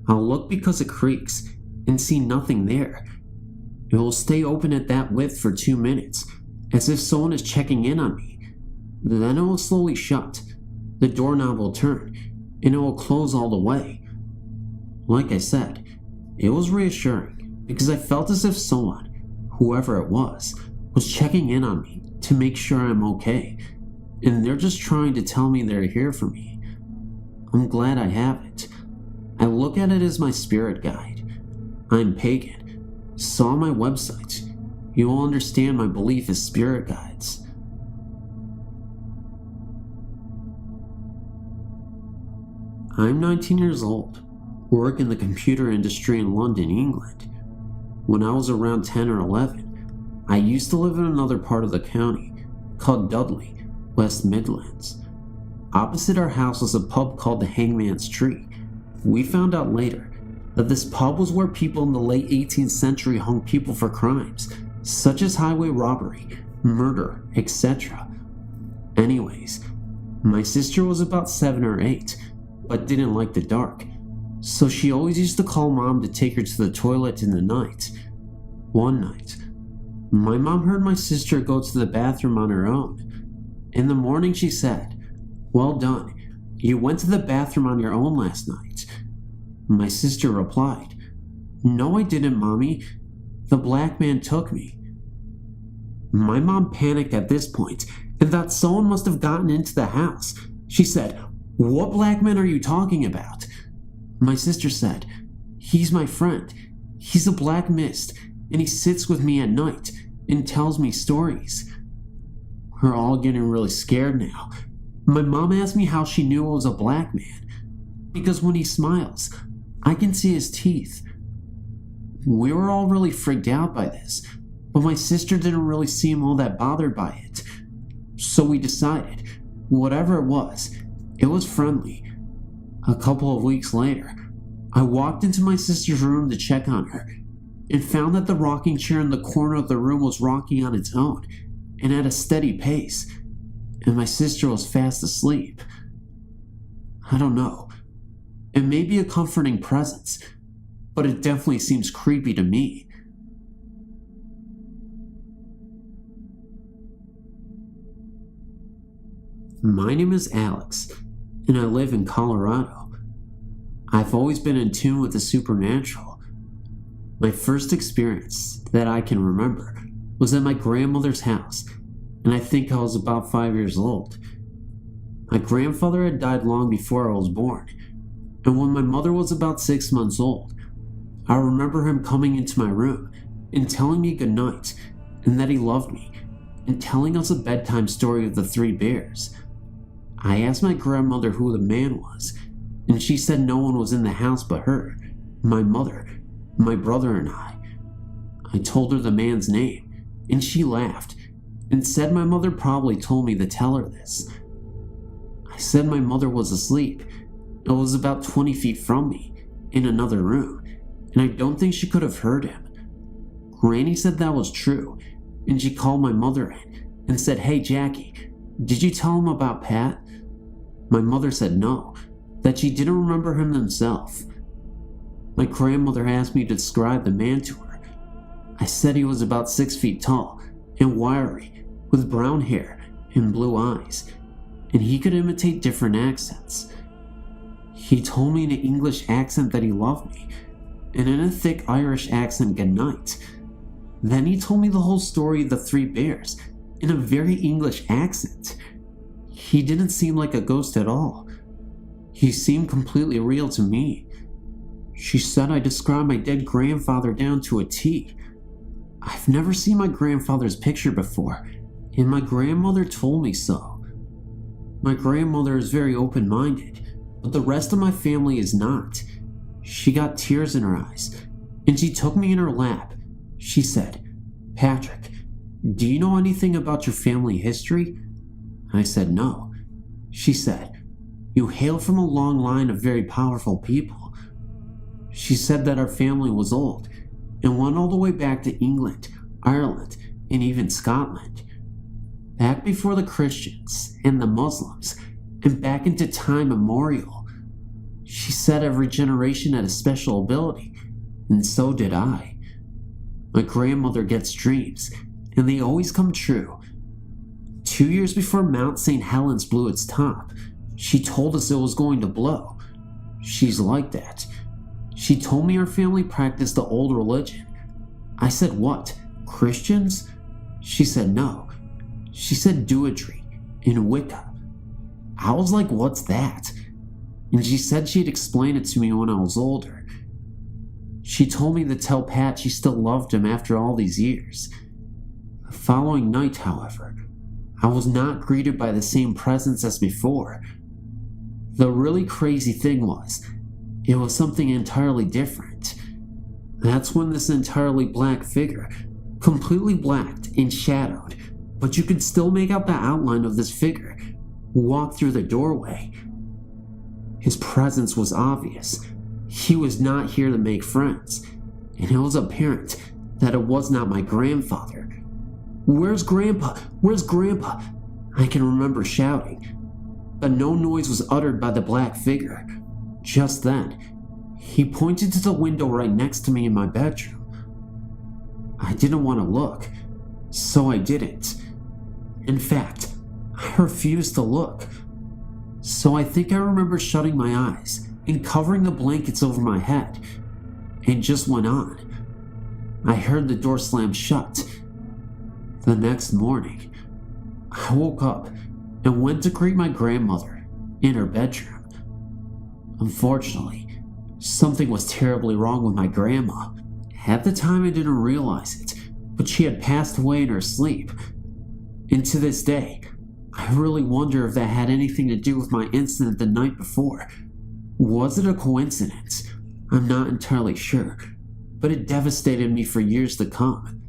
I'll look because it creaks, and see nothing there. It will stay open at that width for 2 minutes, as if someone is checking in on me. Then it will slowly shut, the doorknob will turn, and it will close all the way. Like I said, it was reassuring, because I felt as if someone, whoever it was checking in on me to make sure I'm okay, and they're just trying to tell me they're here for me. I'm glad I have it. I look at it as my spirit guide. I'm pagan, so on my website, you will understand my belief as spirit guides. I'm 19 years old, work in the computer industry in London, England. When I was around 10 or 11, I used to live in another part of the county, called Dudley, West Midlands. Opposite our house was a pub called the Hangman's Tree. We found out later that this pub was where people in the late 18th century hung people for crimes, such as highway robbery, murder, etc. Anyways, my sister was about 7 or 8, but didn't like the dark, so she always used to call Mom to take her to the toilet in the night. One night, my mom heard my sister go to the bathroom on her own. In the morning she said, "Well done, you went to the bathroom on your own last night." My sister replied, "No, I didn't, Mommy. The black man took me." My mom panicked at this point and thought someone must have gotten into the house. She said, "What black man are you talking about?" My sister said, "He's my friend. He's a black mist, and he sits with me at night and tells me stories." We're all getting really scared now. My mom asked me how she knew it was a black man, because when he smiles, I can see his teeth. We were all really freaked out by this, but my sister didn't really seem all that bothered by it. So we decided, whatever it was friendly. A couple of weeks later, I walked into my sister's room to check on her, and found that the rocking chair in the corner of the room was rocking on its own, and at a steady pace, and my sister was fast asleep. I don't know. It may be a comforting presence, but it definitely seems creepy to me. My name is Alex, and I live in Colorado. I've always been in tune with the supernatural. My first experience that I can remember was at my grandmother's house, and I think I was about 5 years old. My grandfather had died long before I was born, and when my mother was about 6 months old, I remember him coming into my room and telling me goodnight, and that he loved me, and telling us a bedtime story of the 3 bears. I asked my grandmother who the man was, and she said no one was in the house but her, my mother, my brother, and I. I told her the man's name, and she laughed, and said my mother probably told me to tell her this. I said my mother was asleep, and was about 20 feet from me, in another room, and I don't think she could have heard him. Granny said that was true, and she called my mother in, and said, "Hey Jackie, did you tell him about Pat?" My mother said no, that she didn't remember him herself. My grandmother asked me to describe the man to her. I said he was about 6 feet tall and wiry, with brown hair and blue eyes, and he could imitate different accents. He told me in an English accent that he loved me, and in a thick Irish accent good night. Then he told me the whole story of the 3 bears in a very English accent. He didn't seem like a ghost at all. He seemed completely real to me. She said I described my dead grandfather down to a T. I've never seen my grandfather's picture before, and my grandmother told me so. My grandmother is very open-minded, but the rest of my family is not. She got tears in her eyes, and she took me in her lap. She said, "Patrick, do you know anything about your family history?" I said no. She said, "You hail from a long line of very powerful people." She said that our family was old and went all the way back to England, Ireland, and even Scotland. Back before the Christians and the Muslims, and back into time immemorial. She said every generation had a special ability, and so did I. My grandmother gets dreams, and they always come true. 2 years before Mount St. Helens blew its top, she told us it was going to blow. She's like that. She told me our family practiced the old religion. I said, "What? Christians?" She said no. She said Druidry and Wicca. I was like, "What's that?" And she said she'd explain it to me when I was older. She told me to tell Pat she still loved him after all these years. The following night, however, I was not greeted by the same presence as before. The really crazy thing was, it was something entirely different. That's when this entirely black figure, completely blacked and shadowed, but you could still make out the outline of this figure, walked through the doorway. His presence was obvious. He was not here to make friends, and it was apparent that it was not my grandfather. "Where's Grandpa? Where's Grandpa?" I can remember shouting, but no noise was uttered by the black figure. Just then, he pointed to the window right next to me in my bedroom. I didn't want to look, so I didn't. In fact, I refused to look. So I think I remember shutting my eyes and covering the blankets over my head, and just went on. I heard the door slam shut. The next morning, I woke up and went to greet my grandmother in her bedroom. Unfortunately, something was terribly wrong with my grandma. At the time I didn't realize it, but she had passed away in her sleep. And to this day, I really wonder if that had anything to do with my incident the night before. Was it a coincidence? I'm not entirely sure, but it devastated me for years to come.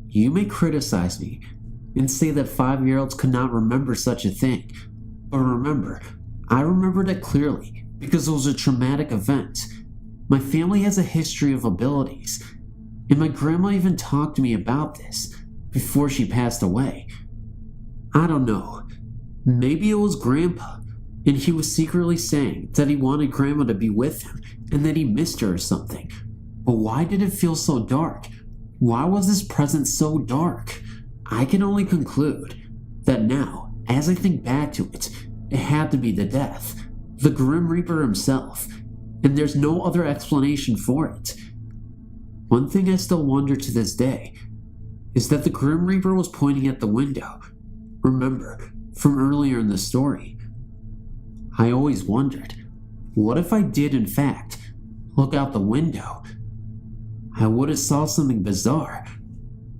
You may criticize me and say that 5-year-olds could not remember such a thing, but remember, I remembered it clearly because it was a traumatic event. My family has a history of abilities, and my grandma even talked to me about this before she passed away. I don't know, maybe it was Grandpa, and he was secretly saying that he wanted Grandma to be with him and that he missed her or something. But why did it feel so dark? Why was this presence so dark? I can only conclude that now, as I think back to it, it had to be the death, the Grim Reaper himself, and there's no other explanation for it. One thing I still wonder to this day is that the Grim Reaper was pointing at the window. Remember, from earlier in the story. I always wondered, what if I did in fact look out the window? I would have saw something bizarre.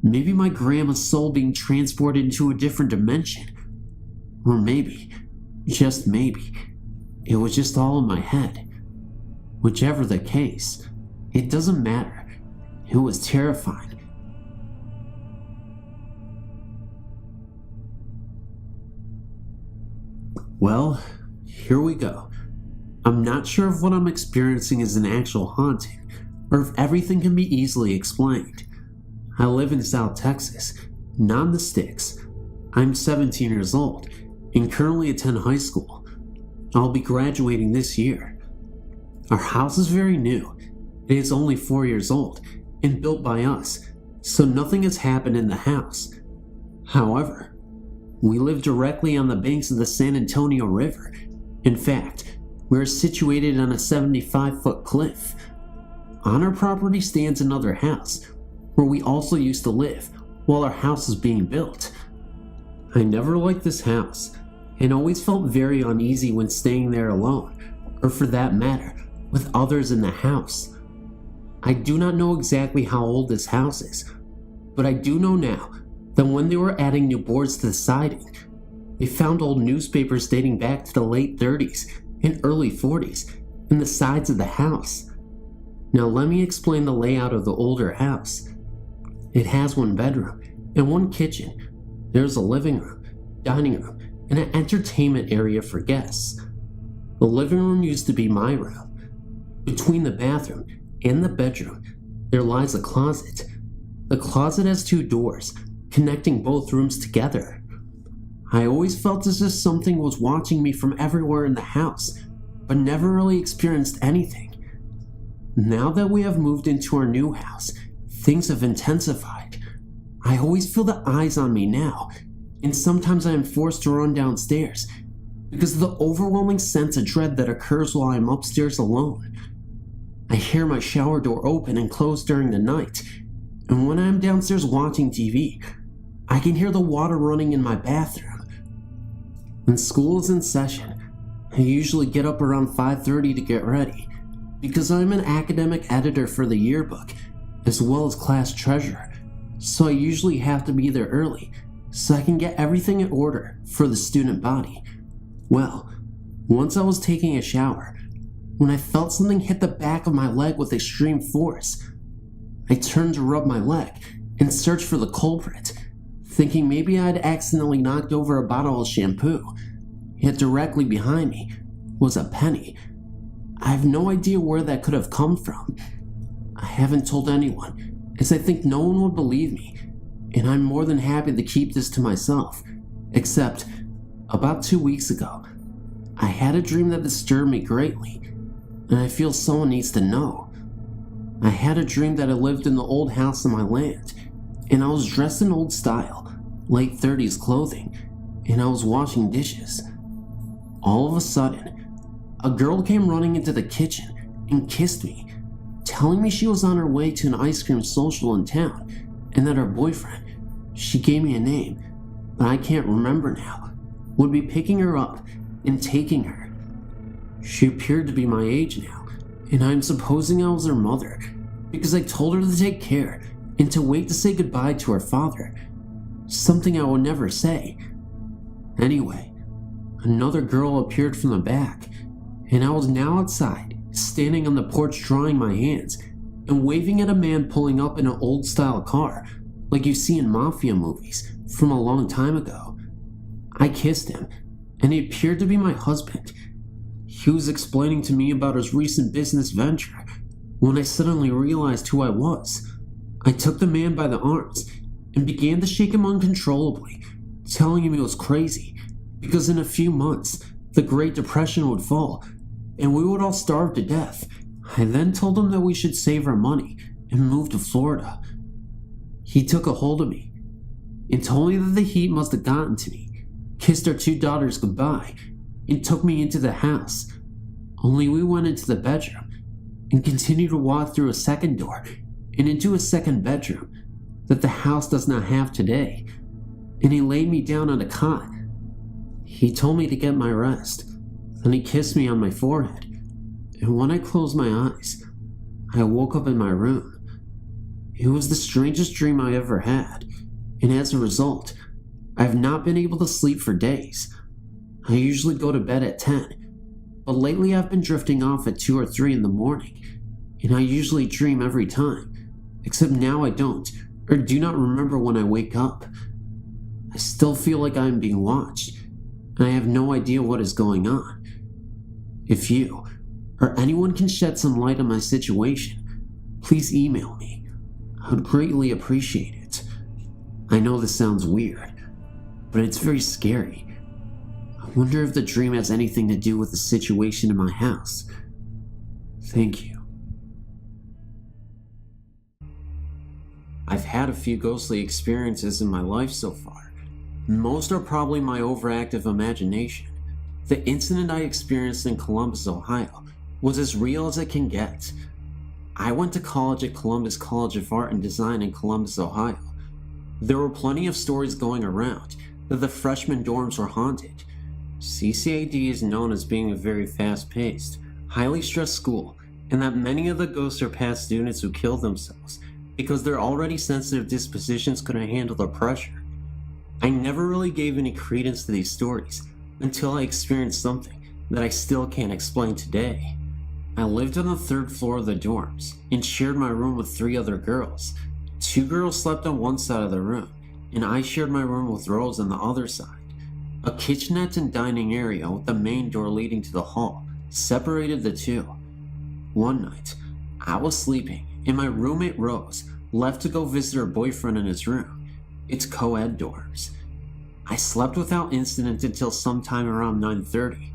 Maybe my grandma's soul being transported into a different dimension. Or maybe, just maybe, it was just all in my head. Whichever the case, it doesn't matter. It was terrifying. Well, here we go. I'm not sure if what I'm experiencing is an actual haunting, or if everything can be easily explained. I live in South Texas, not in the sticks. I'm 17 years old, and currently attend high school. I'll be graduating this year. Our house is very new. It is only 4 years old, and built by us, so nothing has happened in the house. However, we live directly on the banks of the San Antonio River. In fact, we are situated on a 75-foot cliff. On our property stands another house, where we also used to live while our house was being built. I never liked this house, and always felt very uneasy when staying there alone, or for that matter, with others in the house. I do not know exactly how old this house is, but I do know now that when they were adding new boards to the siding, they found old newspapers dating back to the late 30s and early 40s in the sides of the house. Now let me explain the layout of the older house. It has one bedroom and one kitchen. There's a living room, dining room, and an entertainment area for guests. The living room used to be my room. Between the bathroom and the bedroom, there lies a closet. The closet has two doors, connecting both rooms together. I always felt as if something was watching me from everywhere in the house, but never really experienced anything. Now that we have moved into our new house, things have intensified. I always feel the eyes on me now, and sometimes I am forced to run downstairs because of the overwhelming sense of dread that occurs while I am upstairs alone. I hear my shower door open and close during the night, and when I am downstairs watching TV, I can hear the water running in my bathroom. When school is in session, I usually get up around 5:30 to get ready, because I'm an academic editor for the yearbook, as well as class treasurer, so I usually have to be there early so I can get everything in order for the student body. Well, once I was taking a shower, when I felt something hit the back of my leg with extreme force, I turned to rub my leg and search for the culprit, thinking maybe I had accidentally knocked over a bottle of shampoo. Yet directly behind me was a penny. I have no idea where that could have come from. I haven't told anyone, as I think no one would believe me, and I'm more than happy to keep this to myself, except about 2 weeks ago, I had a dream that disturbed me greatly, and I feel someone needs to know. I had a dream that I lived in the old house on my land, and I was dressed in old style, late 30s clothing, and I was washing dishes. All of a sudden, a girl came running into the kitchen and kissed me, telling me she was on her way to an ice cream social in town, and that her boyfriend, she gave me a name, but I can't remember now, would be picking her up and taking her. She appeared to be my age now, and I'm supposing I was her mother, because I told her to take care and to wait to say goodbye to her father, something I would never say. Anyway, another girl appeared from the back, and I was now outside, standing on the porch drying my hands, and waving at a man pulling up in an old-style car, like you see in mafia movies from a long time ago. I kissed him, and he appeared to be my husband. He was explaining to me about his recent business venture, when I suddenly realized who I was. I took the man by the arms, and began to shake him uncontrollably, telling him he was crazy, because in a few months, the Great Depression would fall, and we would all starve to death. I then told him that we should save our money and move to Florida. He took a hold of me and told me that the heat must have gotten to me, kissed our 2 daughters goodbye, and took me into the house. Only we went into the bedroom and continued to walk through a second door and into a second bedroom that the house does not have today, and he laid me down on a cot. He told me to get my rest, then he kissed me on my forehead, and when I closed my eyes, I woke up in my room. It was the strangest dream I ever had, and as a result, I have not been able to sleep for days. I usually go to bed at 10, but lately I've been drifting off at 2 or 3 in the morning, and I usually dream every time, except now I don't, or do not remember when I wake up. I still feel like I am being watched, and I have no idea what is going on. If you, or anyone can shed some light on my situation, please email me. I would greatly appreciate it. I know this sounds weird, but it's very scary. I wonder if the dream has anything to do with the situation in my house. Thank you. I've had a few ghostly experiences in my life so far. Most are probably my overactive imagination. The incident I experienced in Columbus, Ohio was as real as it can get. I went to college at Columbus College of Art and Design in Columbus, Ohio. There were plenty of stories going around that the freshman dorms were haunted. CCAD is known as being a very fast-paced, highly stressed school, and that many of the ghosts are past students who killed themselves because their already sensitive dispositions couldn't handle the pressure. I never really gave any credence to these stories until I experienced something that I still can't explain today. I lived on the 3rd floor of the dorms and shared my room with 3 other girls. 2 girls slept on one side of the room, and I shared my room with Rose on the other side. A kitchenette and dining area with the main door leading to the hall separated the two. One night, I was sleeping and my roommate Rose left to go visit her boyfriend in his room. It's co-ed dorms. I slept without incident until sometime around 9:30.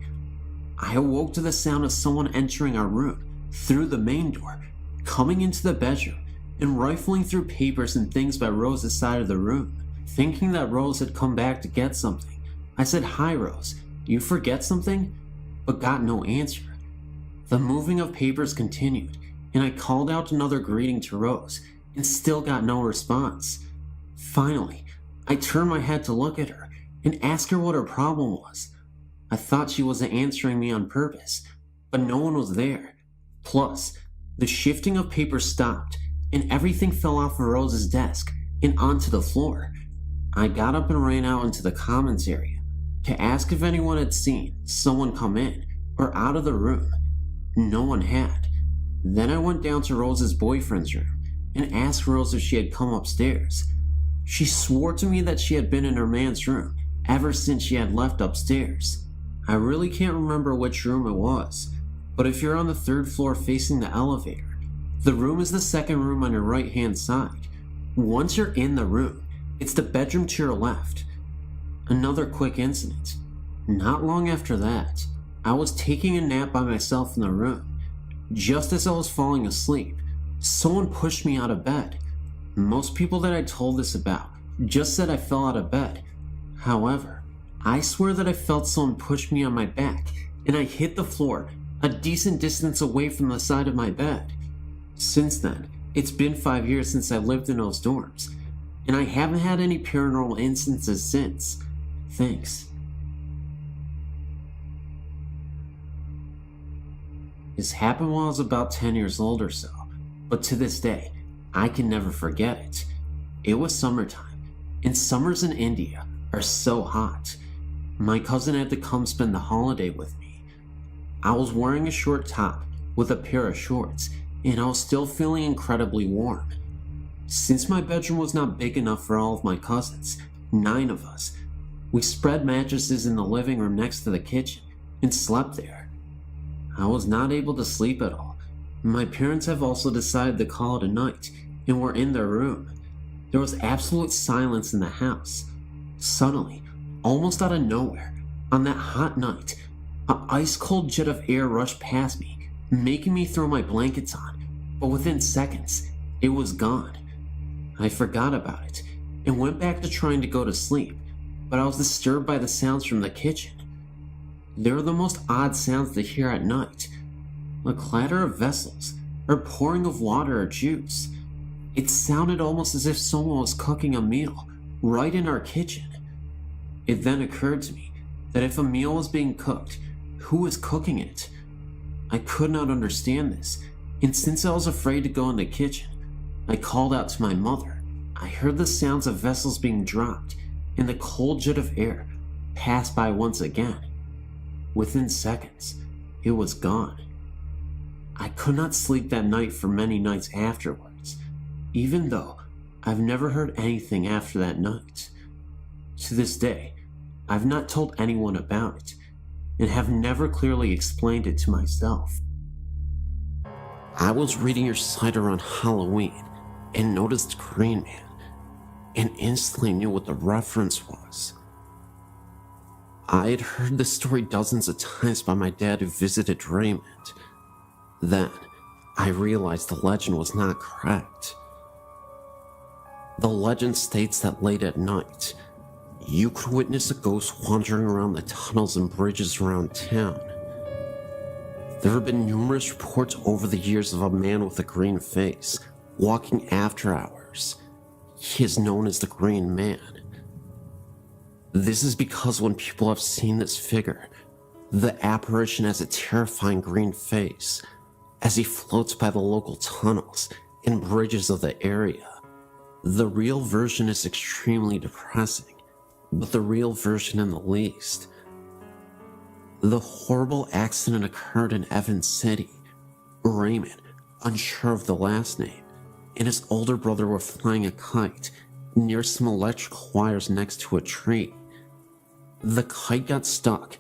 I awoke to the sound of someone entering our room through the main door, coming into the bedroom and rifling through papers and things by Rose's side of the room. Thinking that Rose had come back to get something, I said, "Hi Rose, you forget something?" but got no answer. The moving of papers continued, and I called out another greeting to Rose and still got no response. Finally, I turned my head to look at her and ask her what her problem was. I thought she wasn't answering me on purpose, but no one was there. Plus, the shifting of papers stopped and everything fell off of Rose's desk and onto the floor. I got up and ran out into the commons area to ask if anyone had seen someone come in or out of the room. No one had. Then I went down to Rose's boyfriend's room and asked Rose if she had come upstairs. She swore to me that she had been in her man's room ever since she had left upstairs. I really can't remember which room it was, but if you're on the 3rd floor facing the elevator, the room is the 2nd room on your right hand side. Once you're in the room, it's the bedroom to your left. Another quick incident. Not long after that, I was taking a nap by myself in the room. Just as I was falling asleep, someone pushed me out of bed. Most people that I told this about just said I fell out of bed. However, I swear that I felt someone push me on my back and I hit the floor a decent distance away from the side of my bed. Since then, it's been 5 years since I lived in those dorms, and I haven't had any paranormal instances since. Thanks. This happened while I was about 10 years old or so, but to this day, I can never forget it. It was summertime, and summers in India are so hot. My cousin had to come spend the holiday with me. I was wearing a short top with a pair of shorts, and I was still feeling incredibly warm. Since my bedroom was not big enough for all of my cousins, 9 of us, we spread mattresses in the living room next to the kitchen and slept there. I was not able to sleep at all. My parents have also decided to call it a night and were in their room. There was absolute silence in the house. Suddenly, almost out of nowhere, on that hot night, an ice-cold jet of air rushed past me, making me throw my blankets on, but within seconds, it was gone. I forgot about it and went back to trying to go to sleep, but I was disturbed by the sounds from the kitchen. They were the most odd sounds to hear at night. The clatter of vessels, or pouring of water or juice. It sounded almost as if someone was cooking a meal right in our kitchen. It then occurred to me that if a meal was being cooked, who was cooking it? I could not understand this, and since I was afraid to go in the kitchen, I called out to my mother. I heard the sounds of vessels being dropped, and the cold jet of air passed by once again. Within seconds, it was gone. I could not sleep that night for many nights afterwards, even though I've never heard anything after that night. To this day, I've not told anyone about it, and have never clearly explained it to myself. I was reading your site around Halloween and noticed Green Man, and instantly knew what the reference was. I had heard this story dozens of times by my dad who visited Raymond. Then, I realized the legend was not correct. The legend states that late at night, you could witness a ghost wandering around the tunnels and bridges around town. There have been numerous reports over the years of a man with a green face walking after hours. He is known as the Green Man. This is because when people have seen this figure, the apparition has a terrifying green face as he floats by the local tunnels and bridges of the area. The real version is extremely depressing, but the real version in the least. The horrible accident occurred in Evans City. Raymond, unsure of the last name, and his older brother were flying a kite near some electrical wires next to a tree. The kite got stuck,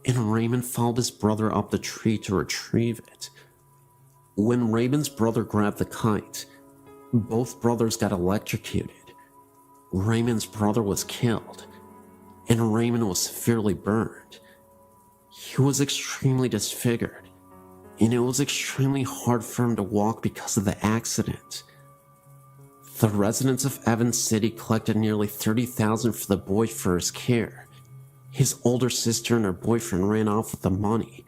and Raymond followed his brother up the tree to retrieve it. When Raymond's brother grabbed the kite, both brothers got electrocuted. Raymond's brother was killed, and Raymond was severely burned. He was extremely disfigured, and it was extremely hard for him to walk because of the accident. The residents of Evans City collected nearly $30,000 for the boy for his care. His older sister and her boyfriend ran off with the money,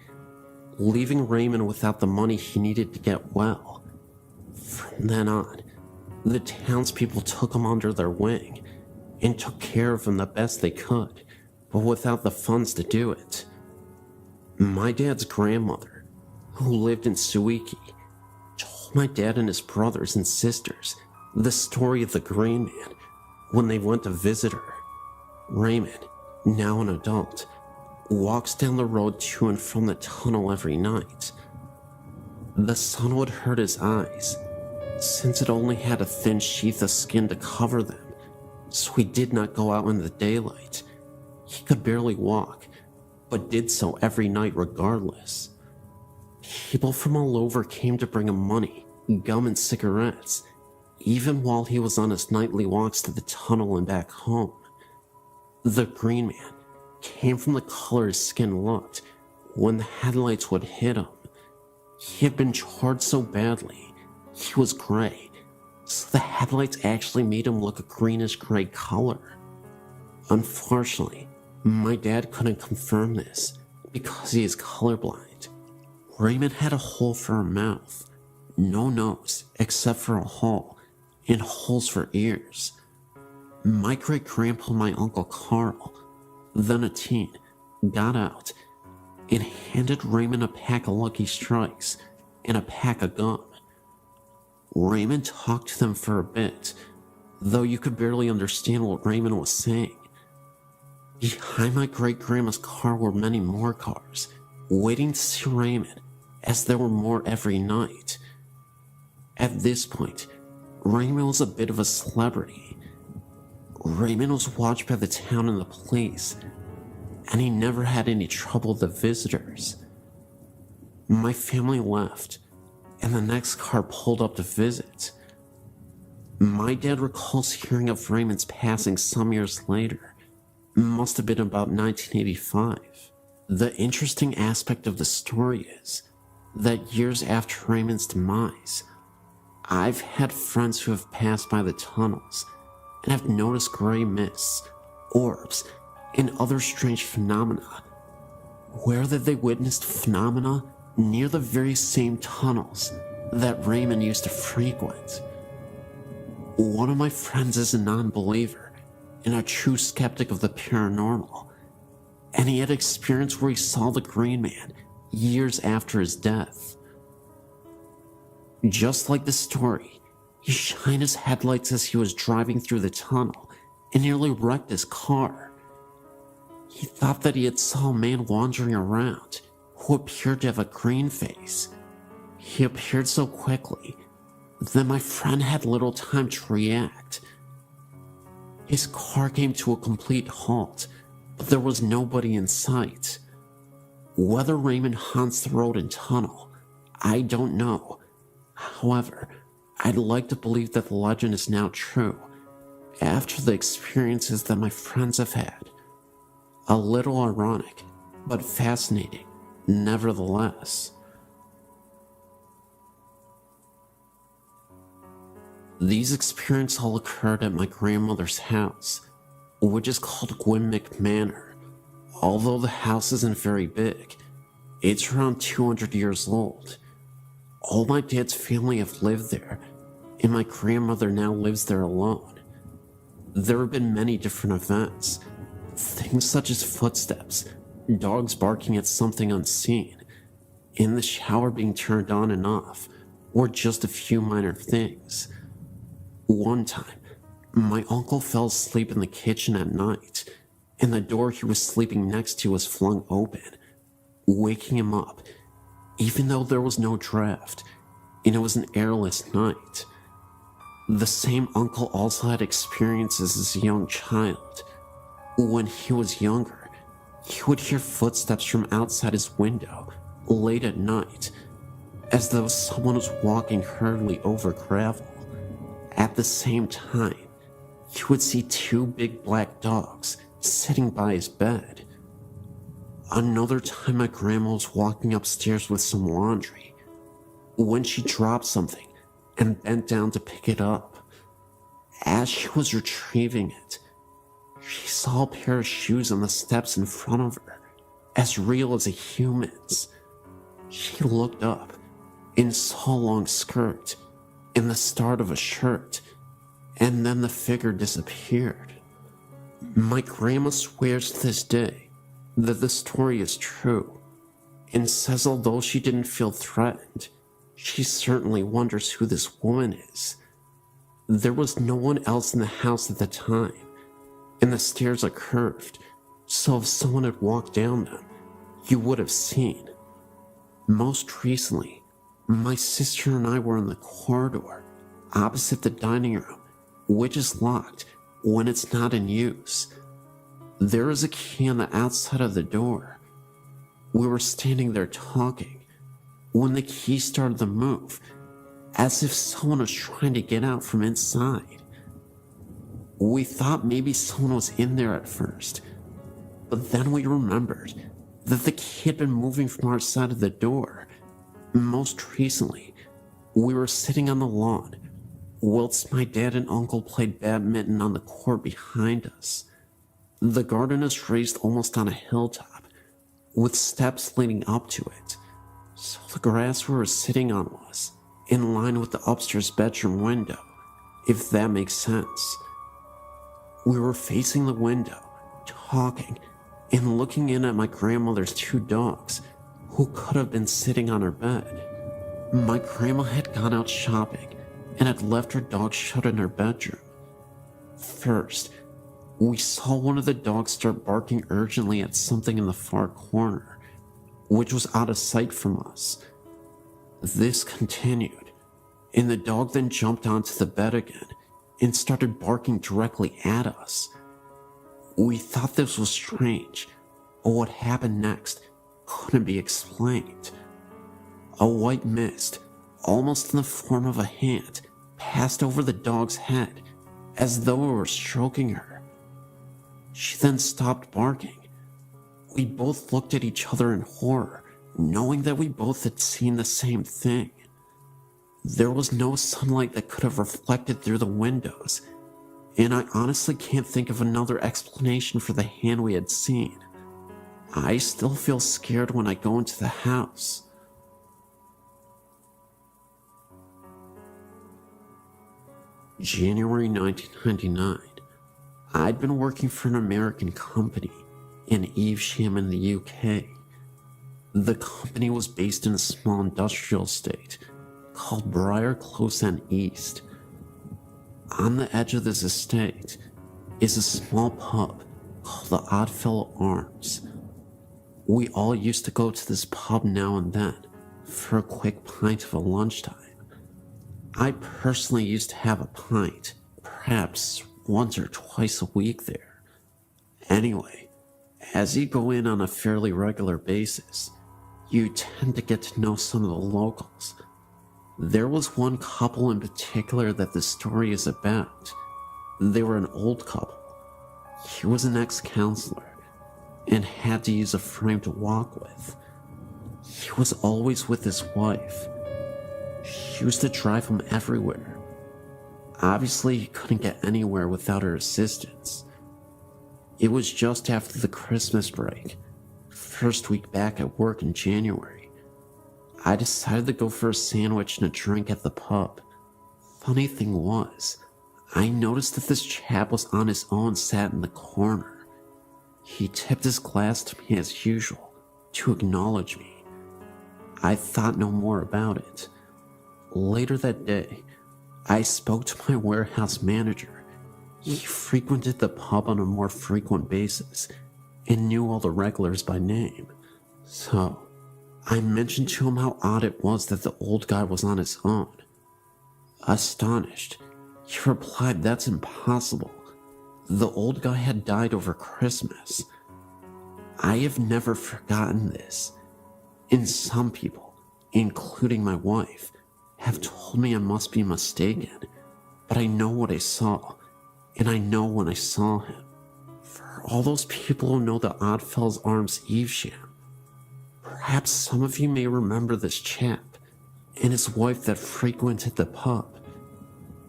leaving Raymond without the money he needed to get well. From then on, the townspeople took him under their wing and took care of him the best they could, but without the funds to do it. My dad's grandmother, who lived in Suiki, told my dad and his brothers and sisters the story of the Green Man when they went to visit her. Raymond, now an adult, walks down the road to and from the tunnel every night. The sun would hurt his eyes, since it only had a thin sheath of skin to cover them, so he did not go out in the daylight. He could barely walk, but did so every night regardless. People from all over came to bring him money, gum, and cigarettes, even while he was on his nightly walks to the tunnel and back home. The Green Man came from the color his skin looked when the headlights would hit him. He had been charred so badly, he was gray, so the headlights actually made him look a greenish-gray color. Unfortunately, my dad couldn't confirm this because he is colorblind. Raymond had a hole for a mouth, no nose except for a hole, and holes for ears. My great-grandpa and my Uncle Carl, then a teen, got out and handed Raymond a pack of Lucky Strikes and a pack of gum. Raymond talked to them for a bit, though you could barely understand what Raymond was saying. Behind my great-grandma's car were many more cars, waiting to see Raymond, as there were more every night. At this point, Raymond was a bit of a celebrity. Raymond was watched by the town and the police, and he never had any trouble with the visitors. My family left, and the next car pulled up to visit. My dad recalls hearing of Raymond's passing some years later. Must have been about 1985. The interesting aspect of the story is that years after Raymond's demise, I've had friends who have passed by the tunnels and have noticed gray mists, orbs, and other strange phenomena, where that they witnessed phenomena near the very same tunnels that Raymond used to frequent. One of my friends is a non-believer and a true skeptic of the paranormal, and he had experience where he saw the Green Man years after his death. Just like the story, he shined his headlights as he was driving through the tunnel and nearly wrecked his car. He thought that he had saw a man wandering around who appeared to have a green face. He appeared so quickly that my friend had little time to react. His car came to a complete halt, but there was nobody in sight. Whether Raymond haunts the road and tunnel, I don't know. However, I'd like to believe that the legend is now true, after the experiences that my friends have had. A little ironic, but fascinating, nevertheless. These experiences all occurred at my grandmother's house, which is called Gwynmick Manor. Although the house isn't very big, it's around 200 years old. All my dad's family have lived there, and my grandmother now lives there alone. There have been many different events, things such as footsteps, dogs barking at something unseen, and the shower being turned on and off, or just a few minor things. One time, my uncle fell asleep in the kitchen at night, and the door he was sleeping next to was flung open, waking him up, even though there was no draft, and it was an airless night. The same uncle also had experiences as a young child. When he was younger, he would hear footsteps from outside his window late at night, as though someone was walking hurriedly over gravel. At the same time, he would see two big black dogs sitting by his bed. Another time, my grandma was walking upstairs with some laundry when she dropped something and bent down to pick it up. As she was retrieving it, she saw a pair of shoes on the steps in front of her, as real as a human's. She looked up and saw a long skirt and the start of a shirt, and then the figure disappeared. My grandma swears to this day that the story is true, and says although she didn't feel threatened, she certainly wonders who this woman is. There was no one else in the house at the time, and the stairs are curved, so if someone had walked down them, you would have seen. Most recently, my sister and I were in the corridor opposite the dining room, which is locked when it's not in use. There is a key on the outside of the door. We were standing there talking when the key started to move, as if someone was trying to get out from inside. We thought maybe someone was in there at first, but then we remembered that the key had been moving from our side of the door. Most recently, we were sitting on the lawn whilst my dad and uncle played badminton on the court behind us. The garden is raised almost on a hilltop, with steps leading up to it, so the grass we were sitting on was in line with the upstairs bedroom window, if that makes sense. We were facing the window, talking, and looking in at my grandmother's two dogs, who could have been sitting on her bed. My grandma had gone out shopping and had left her dog shut in her bedroom. First, we saw one of the dogs start barking urgently at something in the far corner, which was out of sight from us. This continued, and the dog then jumped onto the bed again and started barking directly at us. We thought this was strange, but what happened next couldn't be explained. A white mist, almost in the form of a hand, passed over the dog's head as though it were stroking her. She then stopped barking. We both looked at each other in horror, knowing that we both had seen the same thing. There was no sunlight that could have reflected through the windows, and I honestly can't think of another explanation for the hand we had seen. I still feel scared when I go into the house. January 1999. I'd been working for an American company in Evesham in the UK. The company was based in a small industrial estate called Briar Close End East. On the edge of this estate is a small pub called the Oddfellow Arms. We all used to go to this pub now and then for a quick pint of a lunchtime. I personally used to have a pint, perhaps once or twice a week there. Anyway, as you go in on a fairly regular basis, you tend to get to know some of the locals. There was one couple in particular that the story is about. They were an old couple. He was an ex-counselor and had to use a frame to walk with. He was always with his wife. She used to drive him everywhere. Obviously, he couldn't get anywhere without her assistance. It was just after the Christmas break, first week back at work in January. I decided to go for a sandwich and a drink at the pub. Funny thing was, I noticed that this chap was on his own, sat in the corner. He tipped his glass to me as usual, to acknowledge me. I thought no more about it. Later that day, I spoke to my warehouse manager. He frequented the pub on a more frequent basis and knew all the regulars by name. So, I mentioned to him how odd it was that the old guy was on his own. Astonished, he replied that's impossible. The old guy had died over Christmas. I have never forgotten this, and some people, including my wife, have told me I must be mistaken, but I know what I saw, and I know when I saw him. For all those people who know the Oddfellows Arms Evesham, perhaps some of you may remember this chap and his wife that frequented the pub,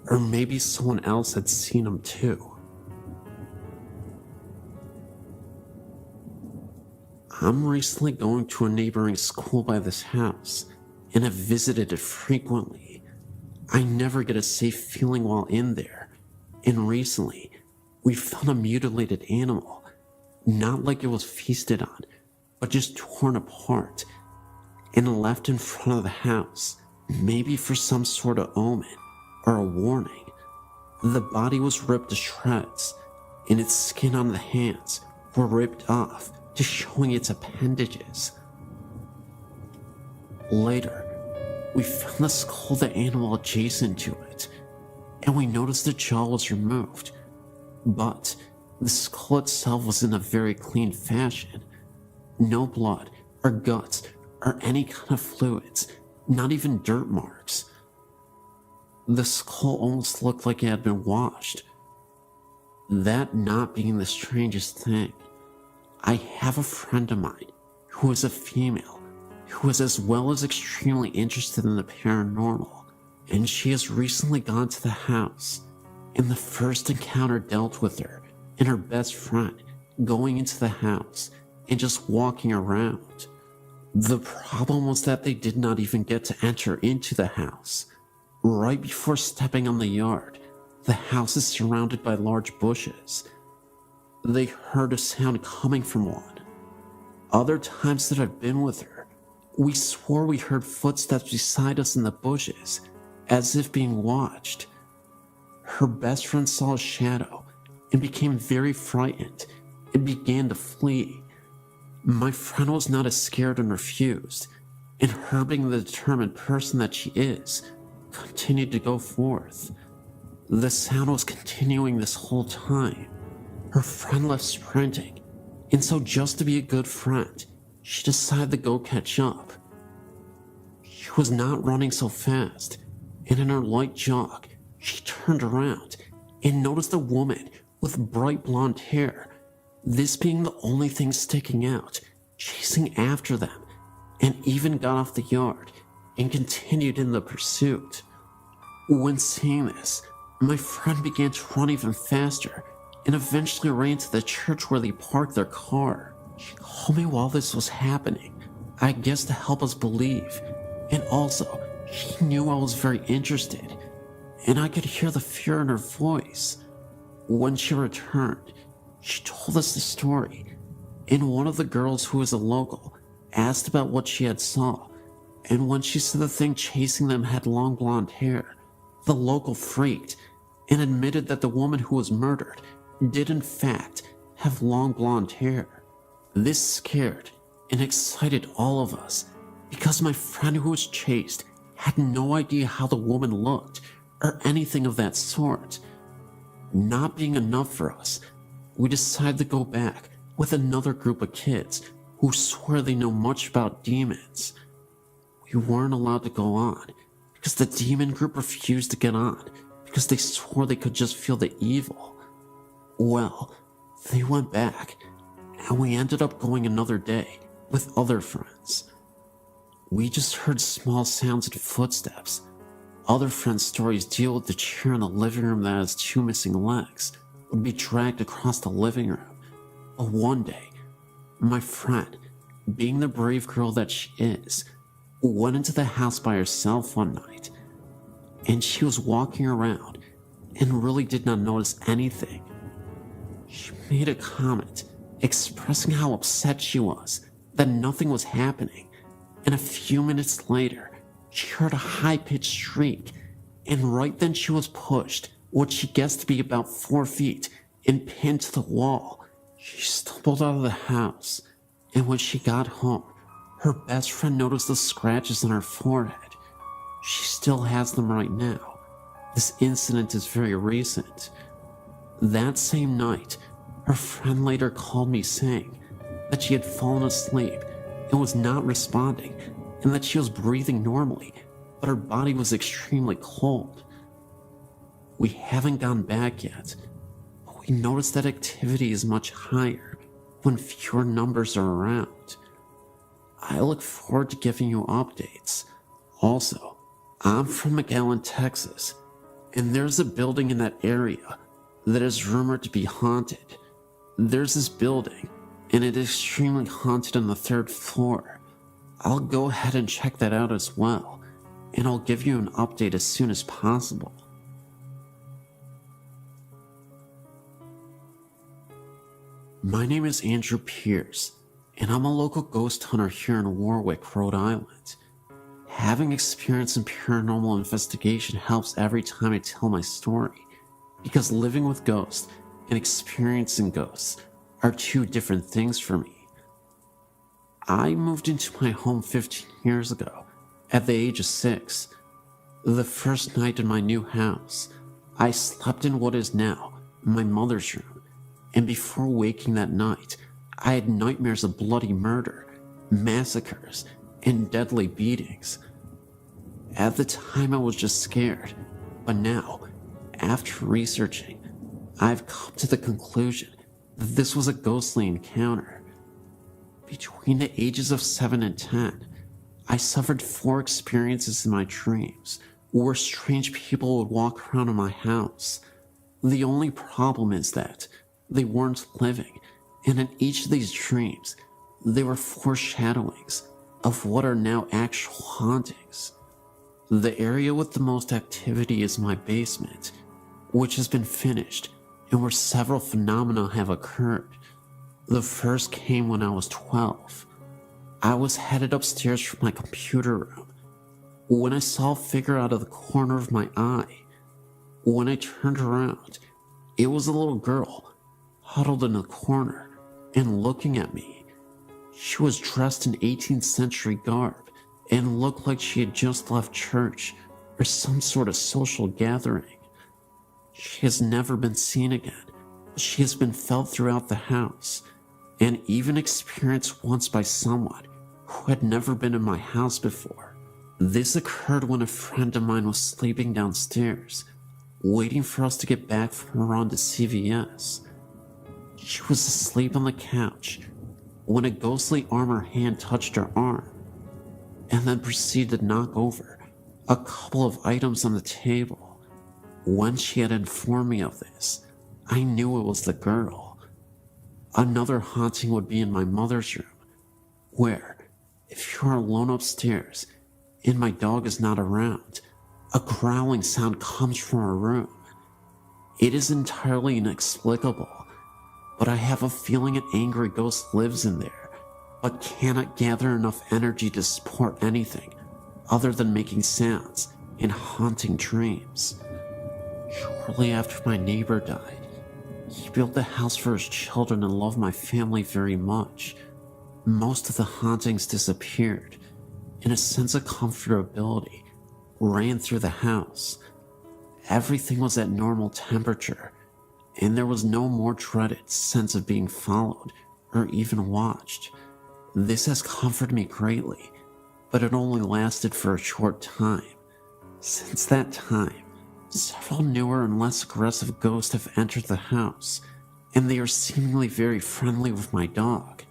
or maybe someone else had seen him too. I'm recently going to a neighboring school by this house, and have visited it frequently. I never get a safe feeling while in there, and recently, we found a mutilated animal, not like it was feasted on, but just torn apart, and left in front of the house, maybe for some sort of omen, or a warning. The body was ripped to shreds, and its skin on the hands were ripped off, just showing its appendages. Later, we found the skull of the animal adjacent to it, and we noticed the jaw was removed, but the skull itself was in a very clean fashion. No blood, or guts, or any kind of fluids, not even dirt marks. The skull almost looked like it had been washed. That not being the strangest thing, I have a friend of mine who is a female who is as well as extremely interested in the paranormal, and she has recently gone to the house, and the first encounter dealt with her and her best friend going into the house and just walking around. The problem was that they did not even get to enter into the house. Right before stepping on the yard, the house is surrounded by large bushes. They heard a sound coming from one. Other times that I've been with her, we swore we heard footsteps beside us in the bushes, as if being watched. Her best friend saw a shadow and became very frightened and began to flee. My friend was not as scared and refused, and her being the determined person that she is, continued to go forth. The sound was continuing this whole time. Her friend left sprinting, and so just to be a good friend, she decided to go catch up. She was not running so fast, and in her light jog, she turned around and noticed a woman with bright blonde hair, this being the only thing sticking out, chasing after them, and even got off the yard and continued in the pursuit. When seeing this, my friend began to run even faster and eventually ran to the church where they parked their car. She called me while this was happening, I guess to help us believe, and also, she knew I was very interested, and I could hear the fear in her voice. When she returned, she told us the story, and one of the girls who was a local asked about what she had saw, and when she said the thing chasing them had long blonde hair, the local freaked and admitted that the woman who was murdered did in fact have long blonde hair. This scared and excited all of us because my friend who was chased had no idea how the woman looked or anything of that sort. Not being enough for us, we decided to go back with another group of kids who swear they know much about demons. We weren't allowed to go on because the demon group refused to get on because they swore they could just feel the evil. Well, they went back, and we ended up going another day with other friends. We just heard small sounds and footsteps, Other friends' stories deal with the chair in the living room that has 2 missing legs, would be dragged across the living room. But one day, my friend, being the brave girl that she is, went into the house by herself one night, and she was walking around and really did not notice anything. She made a comment expressing how upset she was that nothing was happening, and a few minutes later, she heard a high-pitched shriek, and right then she was pushed what she guessed to be about 4 feet and pinned to the wall. She stumbled out of the house, and when she got home, her best friend noticed the scratches on her forehead. She still has them right now. This incident is very recent. That same night, her friend later called me saying that she had fallen asleep and was not responding, and that she was breathing normally, but her body was extremely cold. We haven't gone back yet, but we noticed that activity is much higher when fewer numbers are around. I look forward to giving you updates. Also, I'm from McAllen, Texas, and there's a building in that area that is rumored to be haunted. There's this building, and it is extremely haunted on the 3rd floor. I'll go ahead and check that out as well, and I'll give you an update as soon as possible. My name is Andrew Pierce, and I'm a local ghost hunter here in Warwick, Rhode Island. Having experience in paranormal investigation helps every time I tell my story, because living with ghosts and experiencing ghosts are 2 different things for me. I moved into my home 15 years ago, at the age of 6. The first night in my new house, I slept in what is now my mother's room, and before waking that night, I had nightmares of bloody murder, massacres, and deadly beatings. At the time I was just scared, but now, after researching, I've come to the conclusion that this was a ghostly encounter. Between the ages of 7 and 10, I suffered 4 experiences in my dreams where strange people would walk around in my house. The only problem is that they weren't living, and in each of these dreams, they were foreshadowings of what are now actual hauntings. The area with the most activity is my basement, which has been finished and where several phenomena have occurred. The first came when I was 12. I was headed upstairs from my computer room when I saw a figure out of the corner of my eye. When I turned around, it was a little girl huddled in a corner and looking at me. She was dressed in 18th century garb and looked like she had just left church or some sort of social gathering. She has never been seen again, but she has been felt throughout the house, and even experienced once by someone who had never been in my house before. This occurred when a friend of mine was sleeping downstairs, waiting for us to get back from a run to CVS. She was asleep on the couch when a ghostly arm or hand touched her arm, and then proceeded to knock over a couple of items on the table. When she had informed me of this, I knew it was the girl. Another haunting would be in my mother's room, where, if you are alone upstairs and my dog is not around, a growling sound comes from her room. It is entirely inexplicable, but I have a feeling an angry ghost lives in there, but cannot gather enough energy to support anything other than making sounds and haunting dreams. Shortly after my neighbor died, he built the house for his children and loved my family very much. Most of the hauntings disappeared, and a sense of comfortability ran through the house. Everything was at normal temperature, and there was no more dreaded sense of being followed or even watched. This has comforted me greatly, but it only lasted for a short time. Since that time, several newer and less aggressive ghosts have entered the house, and they are seemingly very friendly with my dog.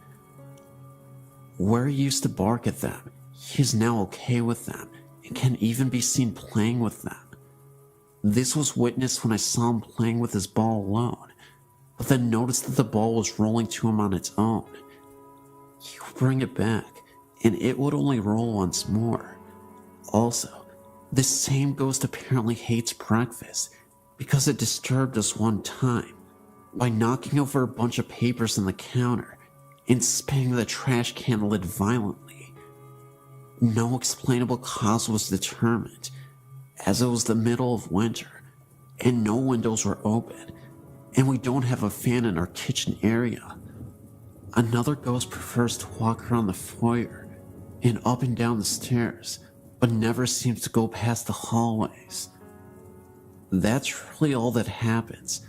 Where he used to bark at them, he is now okay with them and can even be seen playing with them. This was witnessed when I saw him playing with his ball alone, but then noticed that the ball was rolling to him on its own. He would bring it back, and it would only roll once more. Also, this same ghost apparently hates breakfast because it disturbed us one time by knocking over a bunch of papers on the counter and spinning the trash can lid violently. No explainable cause was determined, as it was the middle of winter and no windows were open, and we don't have a fan in our kitchen area. Another ghost prefers to walk around the foyer and up and down the stairs, but never seems to go past the hallways. That's really all that happens,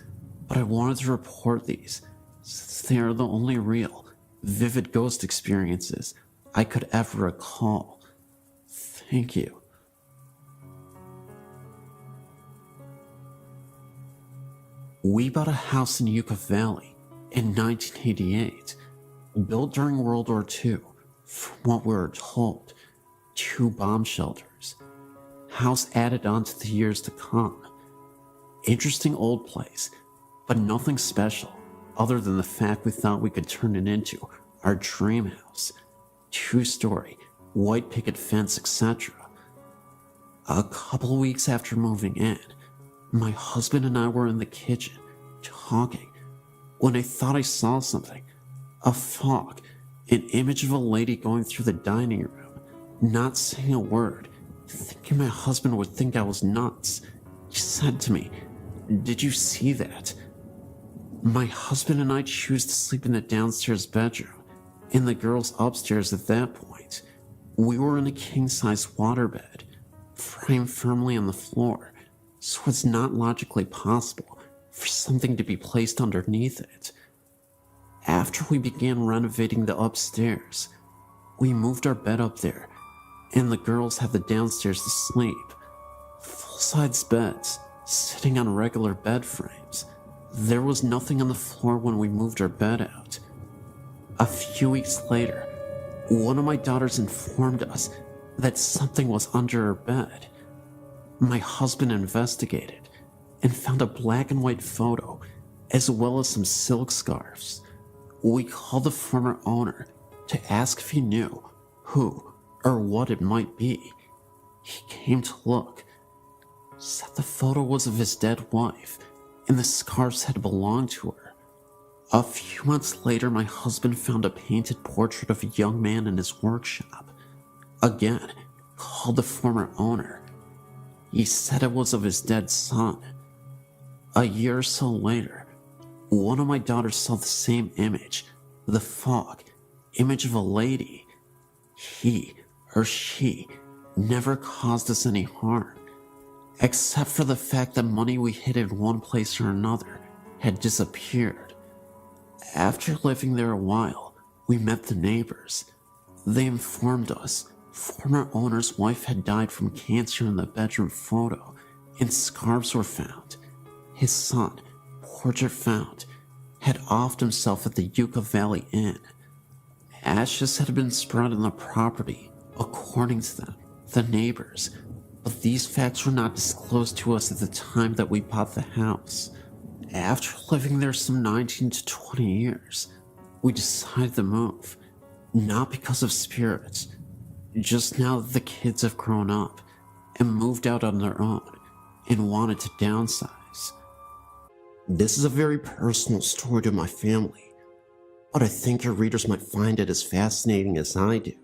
but I wanted to report these since they are the only real, vivid ghost experiences I could ever recall. Thank you. We bought a house in Yucca Valley in 1988, built during World War II, from what we were told, 2 bomb shelters. House added on to the years to come. Interesting old place, but nothing special other than the fact we thought we could turn it into our dream house. 2-story, white picket fence, etc. A couple weeks after moving in, my husband and I were in the kitchen, talking, when I thought I saw something. A fog, an image of a lady going through the dining room, not saying a word, thinking my husband would think I was nuts. He said to me, "Did you see that?" My husband and I choose to sleep in the downstairs bedroom, and the girls upstairs at that point. We were in a king-size waterbed, framed firmly on the floor, so it's not logically possible for something to be placed underneath it. After we began renovating the upstairs, we moved our bed up there, and the girls had the downstairs to sleep. Full-size beds, sitting on regular bed frames. There was nothing on the floor when we moved our bed out. A few weeks later, one of my daughters informed us that something was under our bed. My husband investigated and found a black and white photo, as well as some silk scarves. We called the former owner to ask if he knew who or what it might be. He came to look, said the photo was of his dead wife, and the scarves had belonged to her. A few months later, my husband found a painted portrait of a young man in his workshop. Again, called the former owner. He said it was of his dead son. A year or so later, one of my daughters saw the same image, the fog, image of a lady. He or she never caused us any harm, except for the fact that money we hid in one place or another had disappeared. After living there a while, we met the neighbors. They informed us former owner's wife had died from cancer in the bedroom photo, and scarves were found. His son, portrait found, had offed himself at the Yucca Valley Inn. Ashes had been spread on the property, according to them, the neighbors, but these facts were not disclosed to us at the time that we bought the house. After living there some 19 to 20 years, we decided to move, not because of spirits, just now that the kids have grown up and moved out on their own and wanted to downsize. This is a very personal story to my family, but I think your readers might find it as fascinating as I do.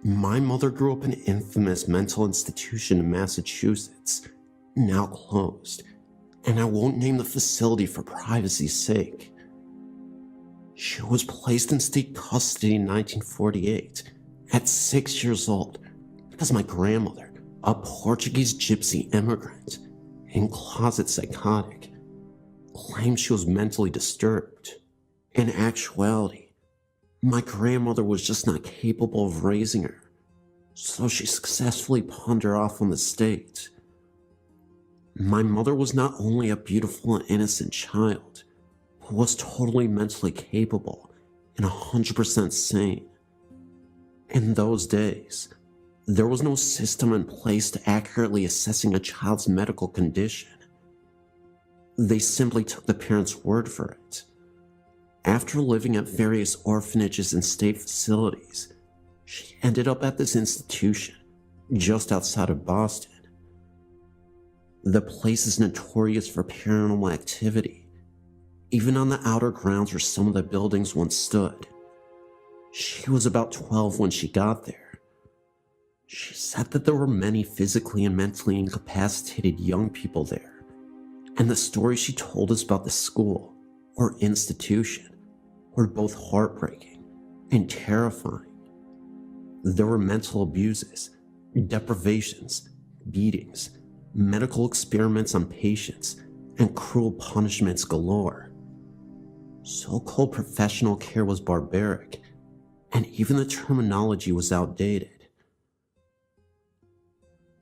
My mother grew up in an infamous mental institution in Massachusetts, now closed, and I won't name the facility for privacy's sake. She was placed in state custody in 1948 at 6 years old because my grandmother, a Portuguese gypsy immigrant and closet psychotic, claimed she was mentally disturbed. In actuality, my grandmother was just not capable of raising her, so she successfully pawned her off on the state. My mother was not only a beautiful and innocent child, but was totally mentally capable and 100% sane. In those days, There was no system in place to accurately assessing a child's medical condition. They simply took the parents' word for it. After living at various orphanages and state facilities, she ended up at this institution just outside of Boston. The place is notorious for paranormal activity, even on the outer grounds where some of the buildings once stood. She was about 12 when she got there. She said that there were many physically and mentally incapacitated young people there, and the stories she told us about the school, or institution, were both heartbreaking and terrifying. There were mental abuses, deprivations, beatings, medical experiments on patients, and cruel punishments galore. So-called professional care was barbaric, and even the terminology was outdated.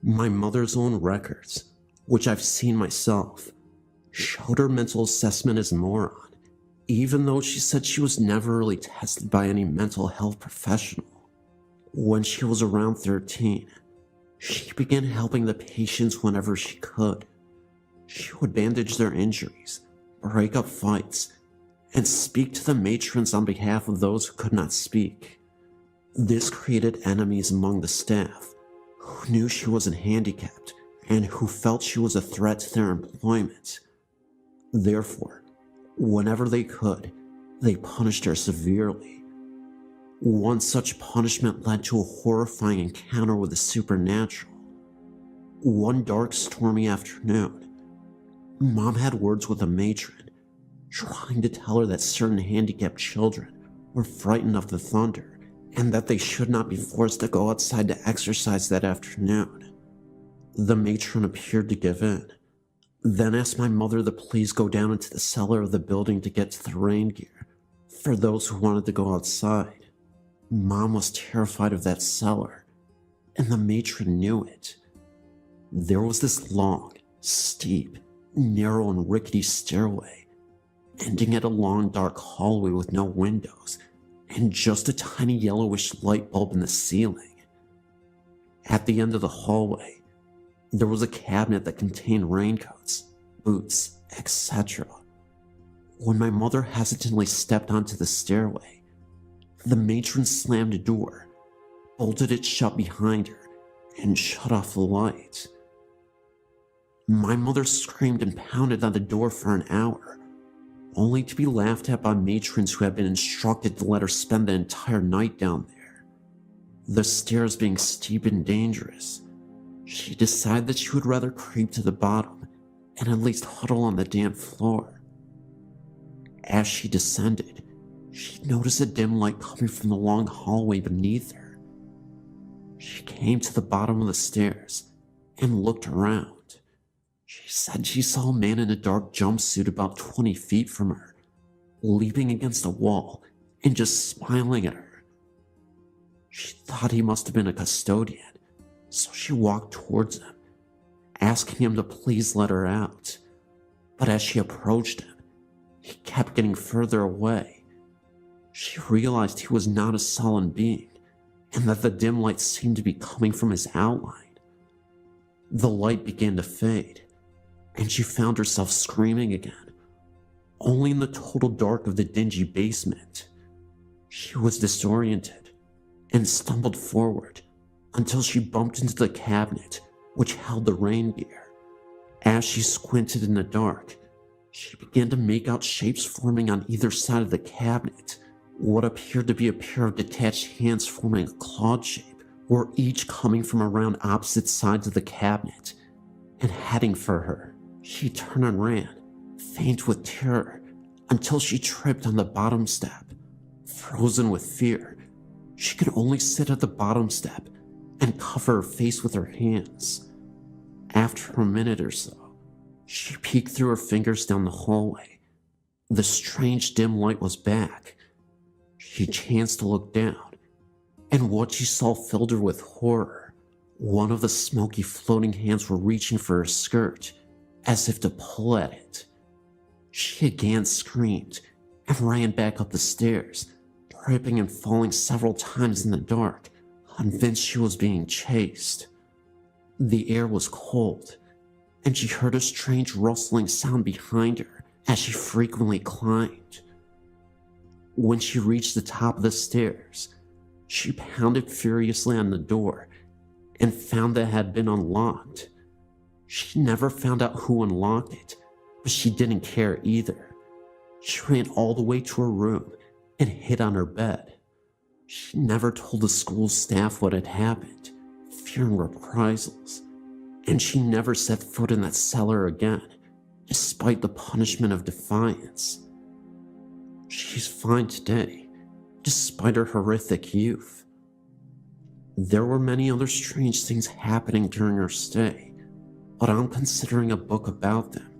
My mother's own records, which I've seen myself, showed her mental assessment as a moron, even though she said she was never really tested by any mental health professional. When she was around 13, she began helping the patients whenever she could. She would bandage their injuries, break up fights, and speak to the matrons on behalf of those who could not speak. This created enemies among the staff, who knew she wasn't handicapped and who felt she was a threat to their employment. Therefore, whenever they could, they punished her severely. One such punishment led to a horrifying encounter with the supernatural. One dark, stormy afternoon, Mom had words with a matron, trying to tell her that certain handicapped children were frightened of the thunder and that they should not be forced to go outside to exercise that afternoon. The matron appeared to give in, then asked my mother to please go down into the cellar of the building to get to the rain gear for those who wanted to go outside. Mom was terrified of that cellar, and the matron knew it. There was this long, steep, narrow, and rickety stairway, ending at a long dark hallway with no windows, and just a tiny yellowish light bulb in the ceiling. At the end of the hallway, there was a cabinet that contained raincoats, boots, etc. When my mother hesitantly stepped onto the stairway, the matron slammed a door, bolted it shut behind her, and shut off the light. My mother screamed and pounded on the door for an hour, only to be laughed at by matrons who had been instructed to let her spend the entire night down there. The stairs being steep and dangerous, she decided that she would rather creep to the bottom and at least huddle on the damp floor. As she descended, she noticed a dim light coming from the long hallway beneath her. She came to the bottom of the stairs and looked around. She said she saw a man in a dark jumpsuit about 20 feet from her, leaping against a wall and just smiling at her. She thought he must have been a custodian, so she walked towards him, asking him to please let her out. But as she approached him, he kept getting further away. She realized he was not a sullen being, and that the dim light seemed to be coming from his outline. The light began to fade, and she found herself screaming again, only in the total dark of the dingy basement. She was disoriented and stumbled forward until she bumped into the cabinet which held the rain gear. As she squinted in the dark, she began to make out shapes forming on either side of the cabinet. What appeared to be a pair of detached hands forming a clawed shape were each coming from around opposite sides of the cabinet and heading for her. She turned and ran, faint with terror, until she tripped on the bottom step. Frozen with fear, she could only sit at the bottom step and cover her face with her hands. After a minute or so, she peeked through her fingers down the hallway. The strange dim light was back. She chanced to look down, and what she saw filled her with horror. One of the smoky floating hands were reaching for her skirt, as if to pull at it. She again screamed and ran back up the stairs, tripping and falling several times in the dark, convinced she was being chased. The air was cold, and she heard a strange rustling sound behind her as she frequently climbed. When she reached the top of the stairs, she pounded furiously on the door and found that it had been unlocked. She never found out who unlocked it, but she didn't care either. She ran all the way to her room and hid on her bed. She never told the school staff what had happened, fearing reprisals, and she never set foot in that cellar again, despite the punishment of defiance. She's fine today, despite her horrific youth. There were many other strange things happening during her stay, but I'm considering a book about them,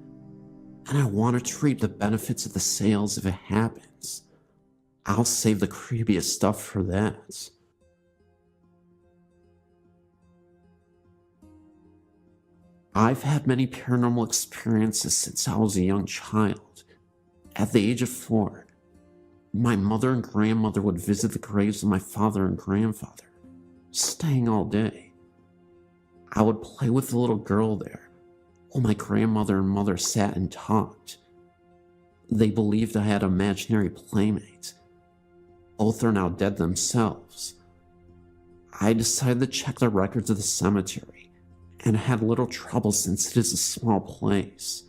and I want to reap the benefits of the sales if it happens. I'll save the creepiest stuff for that. I've had many paranormal experiences since I was a young child. At the age of 4, my mother and grandmother would visit the graves of my father and grandfather, staying all day. I would play with the little girl there, while my grandmother and mother sat and talked. They believed I had imaginary playmates. Both are now dead themselves. I decided to check the records of the cemetery, and had little trouble since it is a small place.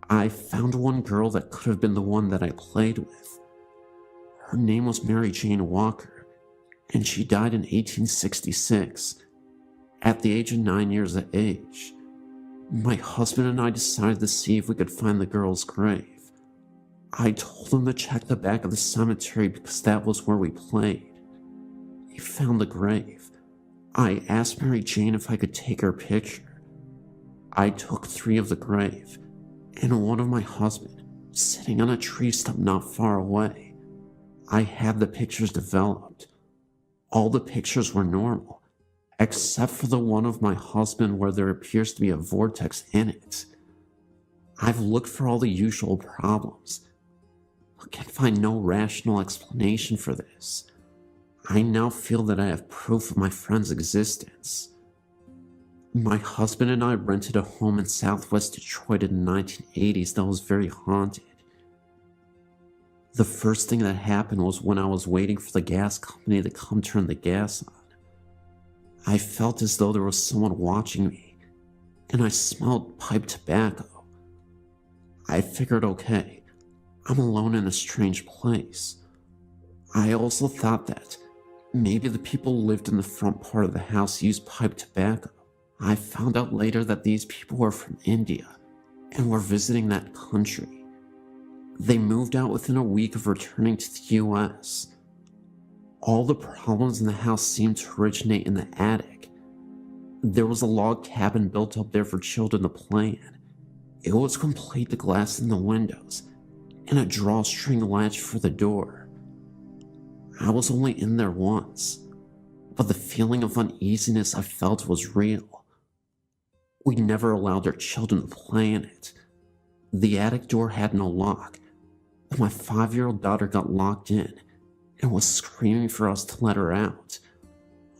I found one girl that could have been the one that I played with. Her name was Mary Jane Walker, and she died in 1866, at the age of 9 years of age. My husband and I decided to see if we could find the girl's grave. I told him to check the back of the cemetery because that was where we played. He found the grave. I asked Mary Jane if I could take her picture. I took 3 of the grave, and one of my husband, sitting on a tree stump not far away. I had the pictures developed. All the pictures were normal, except for the one of my husband where there appears to be a vortex in it. I've looked for all the usual problems, but can find no rational explanation for this. I now feel that I have proof of my friend's existence. My husband and I rented a home in southwest Detroit in the 1980s that was very haunted. The first thing that happened was when I was waiting for the gas company to come turn the gas on. I felt as though there was someone watching me, and I smelled pipe tobacco. I figured, okay, I'm alone in a strange place. I also thought that maybe the people who lived in the front part of the house used pipe tobacco. I found out later that these people were from India and were visiting that country. They moved out within a week of returning to the US. All the problems in the house seemed to originate in the attic. There was a log cabin built up there for children to play in. It was complete with glass in the windows and a drawstring latch for the door. I was only in there once, but the feeling of uneasiness I felt was real. We never allowed our children to play in it. The attic door had no lock, but my 5-year-old daughter got locked in and was screaming for us to let her out.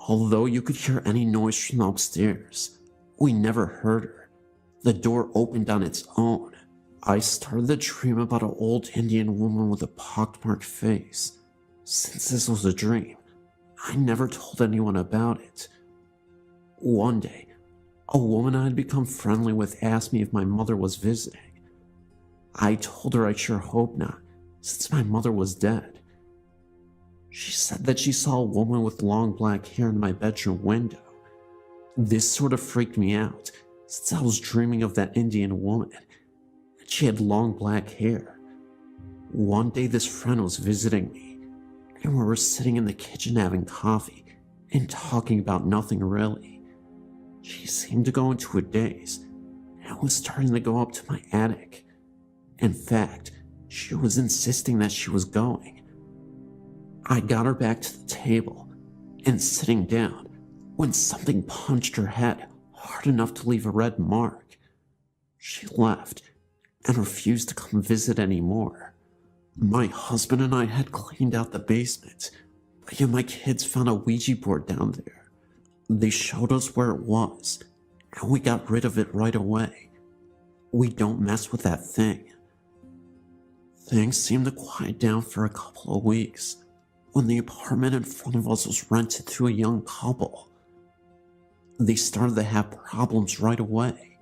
Although you could hear any noise from upstairs, we never heard her. The door opened on its own. I started to dream about an old Indian woman with a pockmarked face. Since this was a dream, I never told anyone about it. One day, a woman I had become friendly with asked me if my mother was visiting. I told her I sure hope not, since my mother was dead. She said that she saw a woman with long black hair in my bedroom window. This sort of freaked me out, since I was dreaming of that Indian woman, and she had long black hair. One day this friend was visiting me, and we were sitting in the kitchen having coffee and talking about nothing really. She seemed to go into a daze and was starting to go up to my attic. In fact, she was insisting that she was going. I got her back to the table and sitting down when something punched her head hard enough to leave a red mark. She left and refused to come visit anymore. My husband and I had cleaned out the basement, But yeah, my kids found a Ouija board down there. They showed us where it was, and we got rid of it right away. We don't mess with that thing. Things seemed to quiet down for a couple of weeks when the apartment in front of us was rented to a young couple. They started to have problems right away.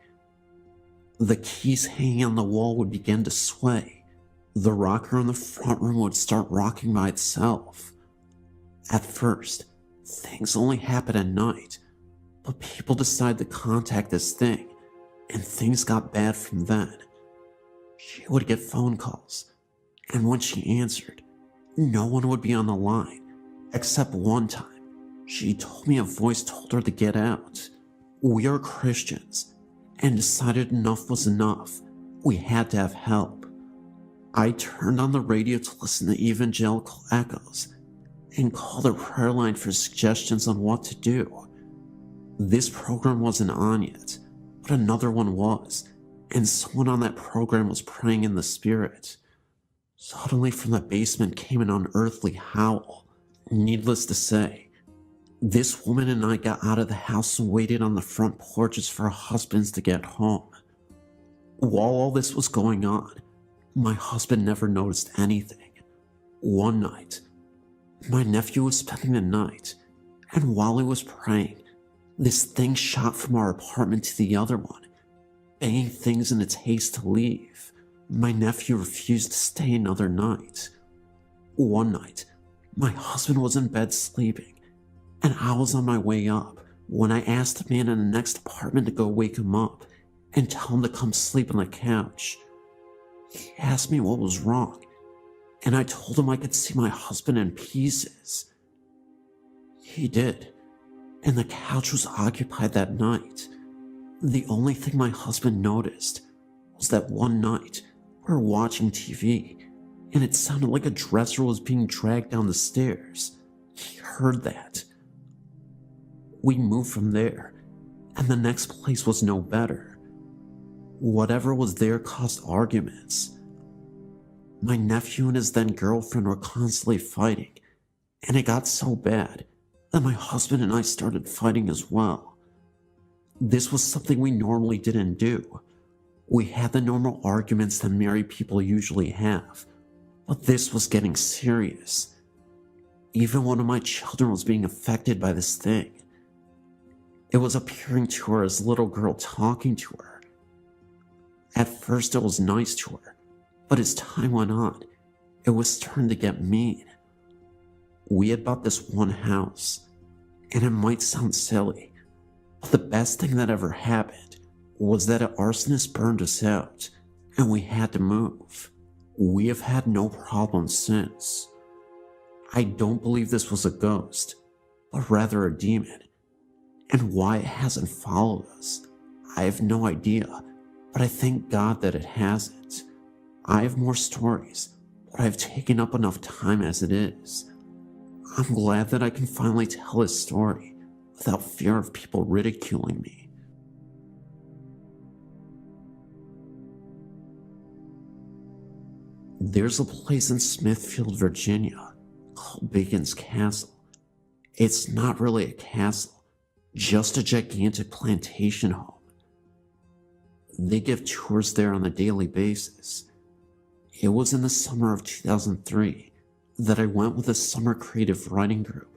The keys hanging on the wall would begin to sway. The rocker in the front room would start rocking by itself. At first, things only happened at night, but people decided to contact this thing, and things got bad from then. She would get phone calls, and when she answered, no one would be on the line, except one time. She told me a voice told her to get out. We are Christians, and decided enough was enough. We had to have help. I turned on the radio to listen to evangelical echoes, and called a prayer line for suggestions on what to do. This program wasn't on yet, but another one was, and someone on that program was praying in the spirit. Suddenly from the basement came an unearthly howl. Needless to say, this woman and I got out of the house and waited on the front porches for our husbands to get home. While all this was going on, my husband never noticed anything. One night, my nephew was spending the night, and while he was praying, this thing shot from our apartment to the other one, banging things in its haste to leave. My nephew refused to stay another night. One night, my husband was in bed sleeping, and I was on my way up when I asked the man in the next apartment to go wake him up and tell him to come sleep on the couch. He asked me what was wrong, and I told him I could see my husband in pieces. He did, and the couch was occupied that night. The only thing my husband noticed was that one night we were watching TV, and it sounded like a dresser was being dragged down the stairs. He heard that. We moved from there, and the next place was no better. Whatever was there caused arguments. My nephew and his then girlfriend were constantly fighting, and it got so bad that my husband and I started fighting as well. This was something we normally didn't do. We had the normal arguments that married people usually have, but this was getting serious. Even one of my children was being affected by this thing. It was appearing to her as a little girl talking to her. At first it was nice to her, but as time went on, it was starting to get mean. We had bought this one house, and it might sound silly, but the best thing that ever happened was that an arsonist burned us out, and we had to move. We have had no problems since. I don't believe this was a ghost, but rather a demon, and why it hasn't followed us, I have no idea, but I thank God that it hasn't. I have more stories, but I've taken up enough time as it is. I'm glad that I can finally tell this story without fear of people ridiculing me. There's a place in Smithfield, Virginia called Bacon's Castle. It's not really a castle, just a gigantic plantation home. They give tours there on a daily basis. It was in the summer of 2003 that I went with a summer creative writing group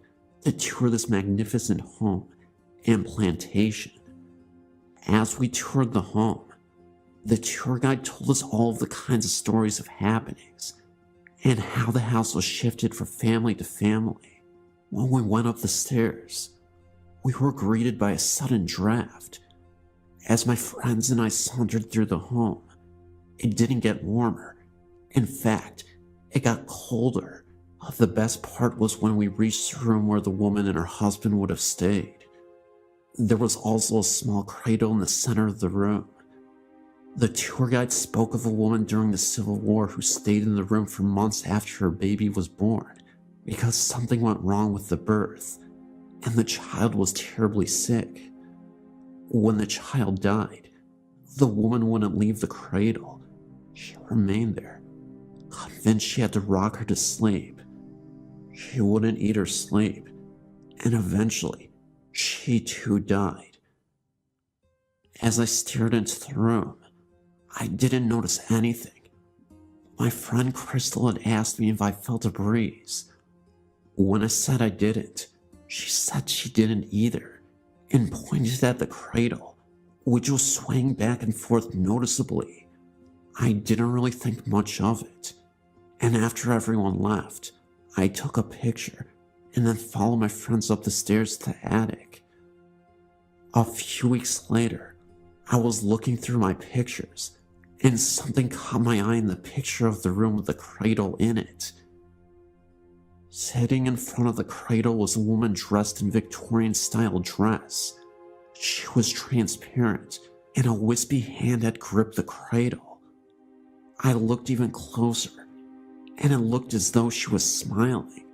to tour this magnificent home and plantation. As we toured the home, the tour guide told us all of the kinds of stories of happenings and how the house was shifted from family to family. When we went up the stairs, we were greeted by a sudden draft. As my friends and I sauntered through the home, it didn't get warmer. In fact, it got colder. The best part was when we reached the room where the woman and her husband would have stayed. There was also a small cradle in the center of the room. The tour guide spoke of a woman during the Civil War who stayed in the room for months after her baby was born because something went wrong with the birth, and the child was terribly sick. When the child died, the woman wouldn't leave the cradle. She remained there, convinced she had to rock her to sleep. She wouldn't eat or sleep, and eventually, she too died. As I stared into the room, I didn't notice anything. My friend Crystal had asked me if I felt a breeze. When I said I didn't, she said she didn't either, and pointed at the cradle, which was swaying back and forth noticeably. I didn't really think much of it, and after everyone left, I took a picture and then followed my friends up the stairs to the attic. A few weeks later, I was looking through my pictures, and something caught my eye in the picture of the room with the cradle in it. Sitting in front of the cradle was a woman dressed in Victorian-style dress. She was transparent, and a wispy hand had gripped the cradle. I looked even closer, and it looked as though she was smiling.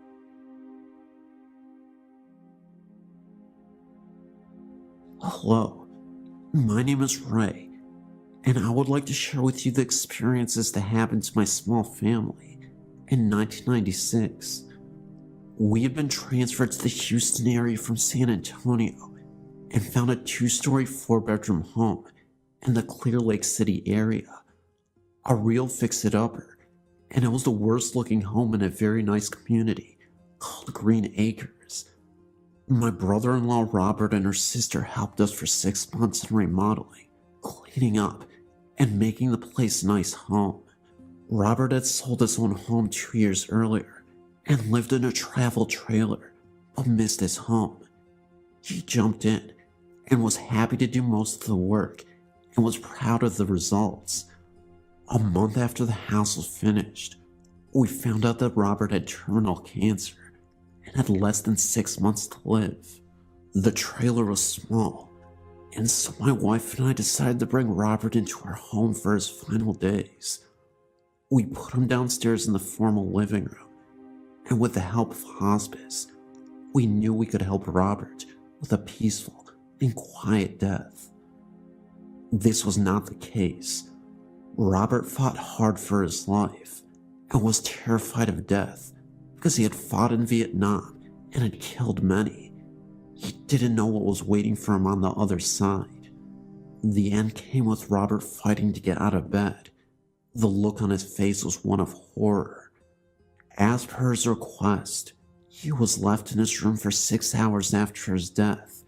Hello, my name is Ray, and I would like to share with you the experiences that happened to my small family in 1996. We had been transferred to the Houston area from San Antonio and found a 2-story 4-bedroom home in the Clear Lake City area. A real fix-it-upper, and it was the worst looking home in a very nice community called Green Acres. My brother-in-law Robert and her sister helped us for 6 months in remodeling, cleaning up, and making the place a nice home. Robert had sold his own home 2 years earlier and lived in a travel trailer, but missed his home. He jumped in and was happy to do most of the work and was proud of the results. A month after the house was finished, we found out that Robert had terminal cancer and had less than 6 months to live. The trailer was small, and so my wife and I decided to bring Robert into our home for his final days. We put him downstairs in the formal living room, and with the help of hospice, we knew we could help Robert with a peaceful and quiet death. This was not the case. Robert fought hard for his life and was terrified of death because he had fought in Vietnam and had killed many. He didn't know what was waiting for him on the other side. The end came with Robert fighting to get out of bed. The look on his face was one of horror. As per his request, he was left in his room for 6 hours after his death,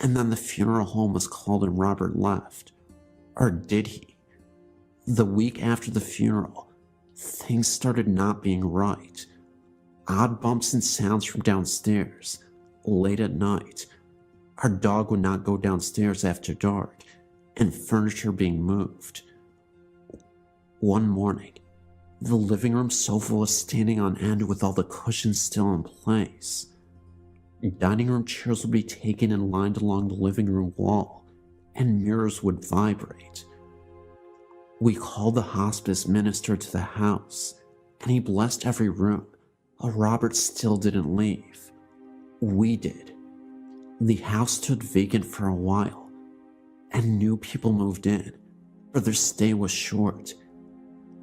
and then the funeral home was called and Robert left. Or did he? The week after the funeral, things started not being right. Odd bumps and sounds from downstairs. Late at night, our dog would not go downstairs after dark, and furniture being moved. One morning, the living room sofa was standing on end with all the cushions still in place. Dining room chairs would be taken and lined along the living room wall, and mirrors would vibrate. We called the hospice minister to the house, and he blessed every room, but Robert still didn't leave. We did. The house stood vacant for a while, and new people moved in, but their stay was short.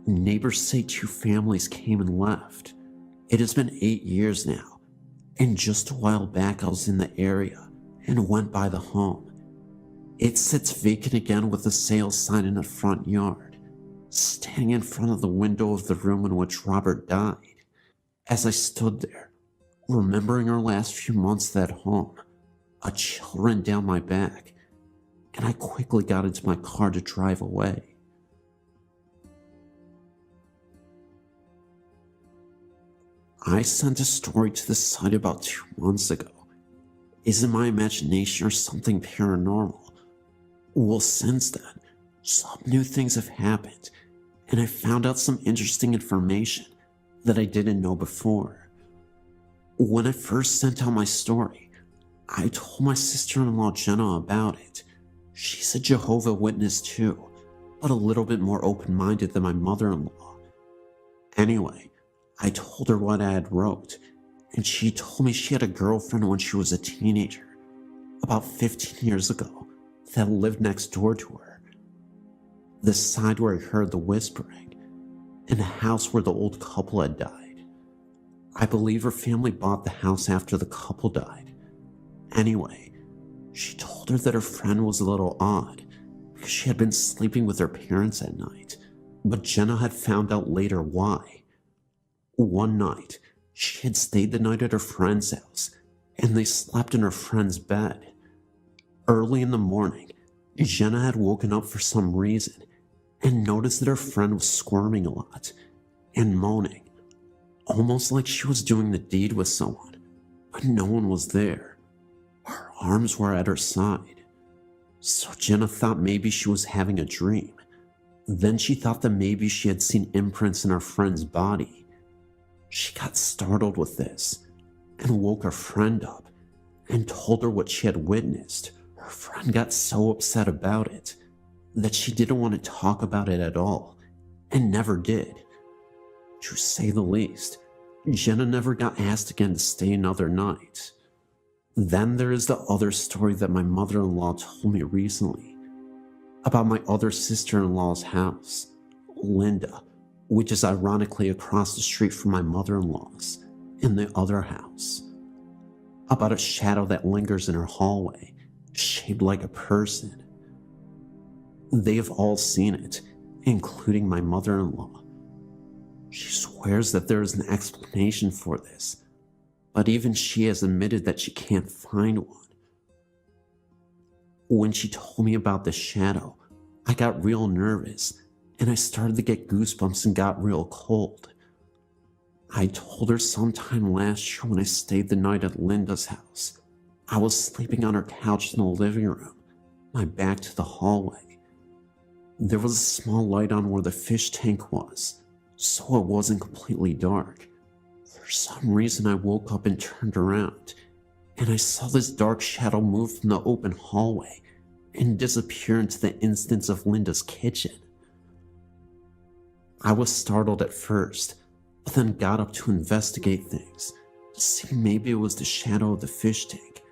Neighbors say 2 families came and left. It has been 8 years now, and just a while back I was in the area and went by the home. It sits vacant again with a sales sign in the front yard, standing in front of the window of the room in which Robert died. As I stood there, remembering our last few months at home, a chill ran down my back, and I quickly got into my car to drive away. I sent a story to the site about 2 months ago. Is it my imagination or something paranormal? Well, since then, some new things have happened, and I found out some interesting information that I didn't know before. When I first sent out my story, I told my sister-in-law Jenna about it. She's a Jehovah's Witness too, but a little bit more open-minded than my mother-in-law. Anyway, I told her what I had wrote, and she told me she had a girlfriend when she was a teenager, about 15 years ago, that lived next door to her. The side where I heard the whispering, in the house where the old couple had died. I believe her family bought the house after the couple died. Anyway, she told her that her friend was a little odd because she had been sleeping with her parents at night, but Jenna had found out later why. One night, she had stayed the night at her friend's house, and they slept in her friend's bed. Early in the morning, Jenna had woken up for some reason and noticed that her friend was squirming a lot and moaning, almost like she was doing the deed with someone, but no one was there. Her arms were at her side. So Jenna thought maybe she was having a dream. Then she thought that maybe she had seen imprints in her friend's body. She got startled with this and woke her friend up and told her what she had witnessed. Her friend got so upset about it that she didn't want to talk about it at all and never did. To say the least, Jenna never got asked again to stay another night. Then there is the other story that my mother-in-law told me recently about my other sister-in-law's house, Linda, which is ironically across the street from my mother-in-law's, in the other house. About a shadow that lingers in her hallway, shaped like a person. They have all seen it, including my mother-in-law. She swears that there is an explanation for this, but even she has admitted that she can't find one. When she told me about the shadow, I got real nervous, and I started to get goosebumps and got real cold. I told her sometime last year when I stayed the night at Linda's house. I was sleeping on her couch in the living room, my back to the hallway. There was a small light on where the fish tank was, so it wasn't completely dark. For some reason I woke up and turned around, and I saw this dark shadow move from the open hallway and disappear into the instance of Linda's kitchen. I was startled at first, but then got up to investigate things to see maybe it was the shadow of the fish tank,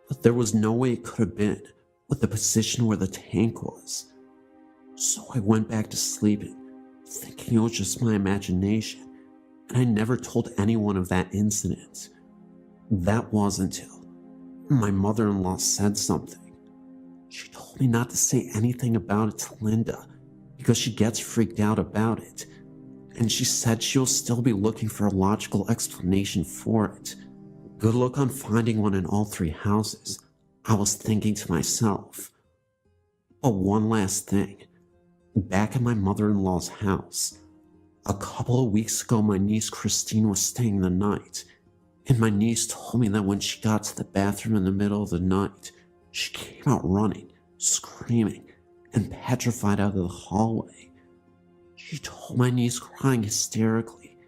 but there was no way it could have been with the position where the tank was. So I went back to sleeping, thinking it was just my imagination, and I never told anyone of that incident. That was until my mother-in-law said something. She told me not to say anything about it to Linda because she gets freaked out about it, and she said she'll still be looking for a logical explanation for it. Good luck on finding one in all three houses, I was thinking to myself. But one last thing. Back at my mother-in-law's house, a couple of weeks ago my niece Christine was staying the night, and my niece told me that when she got to the bathroom in the middle of the night, she came out running, screaming, and petrified out of the hallway. She told my niece, crying hysterically,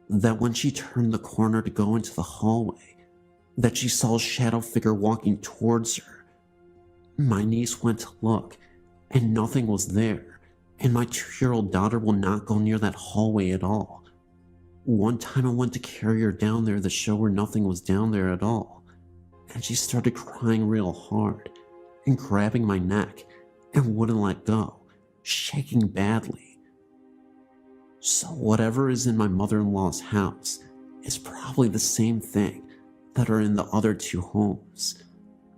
that when she turned the corner to go into the hallway, that she saw a shadow figure walking towards her. My niece went to look, and nothing was there, and my 2-year-old daughter will not go near that hallway at all. One time I went to carry her down there to show her nothing was down there at all, and she started crying real hard and grabbing my neck and wouldn't let go, shaking badly. So whatever is in my mother-in-law's house is probably the same thing that are in the other two homes.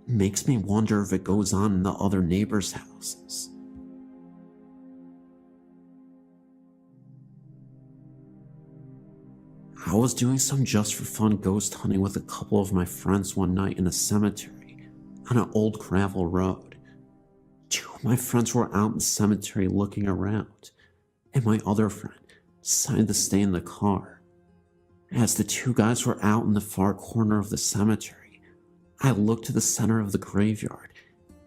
Makes me wonder if it goes on in the other neighbors' houses. I was doing some just for fun ghost hunting with a couple of my friends one night in a cemetery on an old gravel road. 2 of my friends were out in the cemetery looking around, and my other friend decided to stay in the car. As the 2 guys were out in the far corner of the cemetery, I looked to the center of the graveyard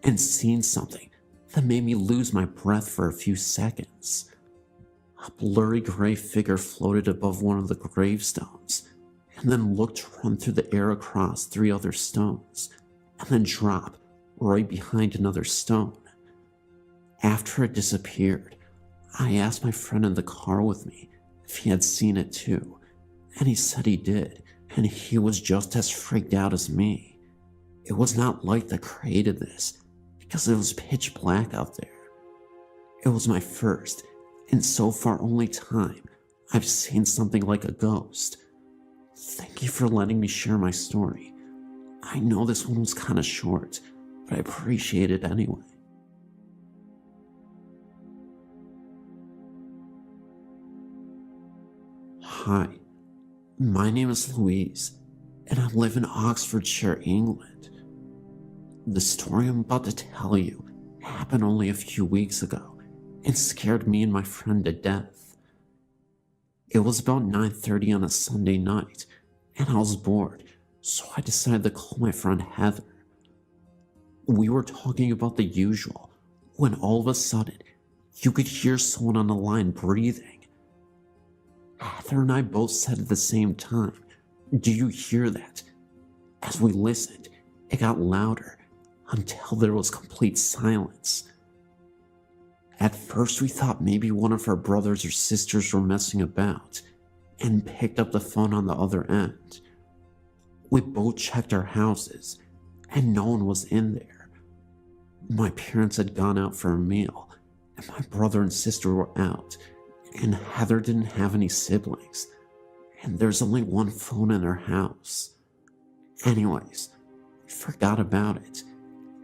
and seen something that made me lose my breath for a few seconds. A blurry gray figure floated above one of the gravestones, and then looked to run through the air across 3 other stones, and then drop right behind another stone. After it disappeared, I asked my friend in the car with me if he had seen it too, and he said he did, and he was just as freaked out as me. It was not light that created this, because it was pitch black out there. It was my first, and so far only time I've seen something like a ghost. Thank you for letting me share my story. I know this one was kinda short, but I appreciate it anyway. Hi, my name is Louise, and I live in Oxfordshire, England. The story I'm about to tell you happened only a few weeks ago and scared me and my friend to death. It was about 9:30 on a Sunday night, and I was bored, so I decided to call my friend Heather. We were talking about the usual when all of a sudden you could hear someone on the line breathing. Heather and I both said at the same time, "Do you hear that?" As we listened, it got louder until there was complete silence. At first we thought maybe one of our brothers or sisters were messing about and picked up the phone on the other end. We both checked our houses and no one was in there. My parents had gone out for a meal and my brother and sister were out, and Heather didn't have any siblings, and there's only one phone in her house. Anyways, we forgot about it,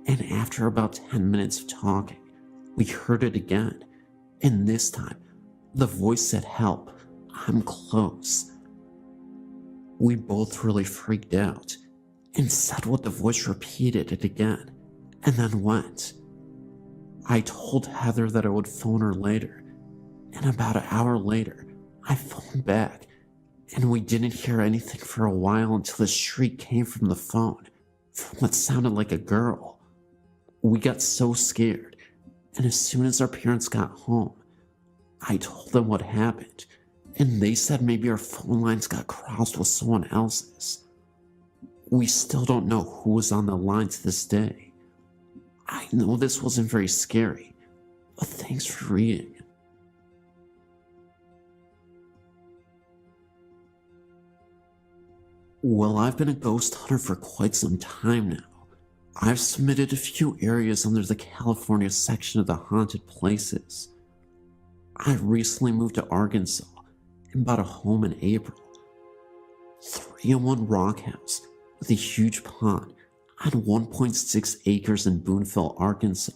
and after about 10 minutes of talking, we heard it again, and this time, the voice said, "Help, I'm close." We both really freaked out, and said what the voice repeated it again, and then went. I told Heather that I would phone her later, and about an hour later, I phoned back, and we didn't hear anything for a while until the shriek came from the phone, from what sounded like a girl. We got so scared, and as soon as our parents got home, I told them what happened, and they said maybe our phone lines got crossed with someone else's. We still don't know who was on the line to this day. I know this wasn't very scary, but thanks for reading. Well, I've been a ghost hunter for quite some time now. I've submitted a few areas under the California section of the haunted places. I recently moved to Arkansas and bought a home in April. 301 Rock House with a huge pond on 1.6 acres in Boonville, Arkansas.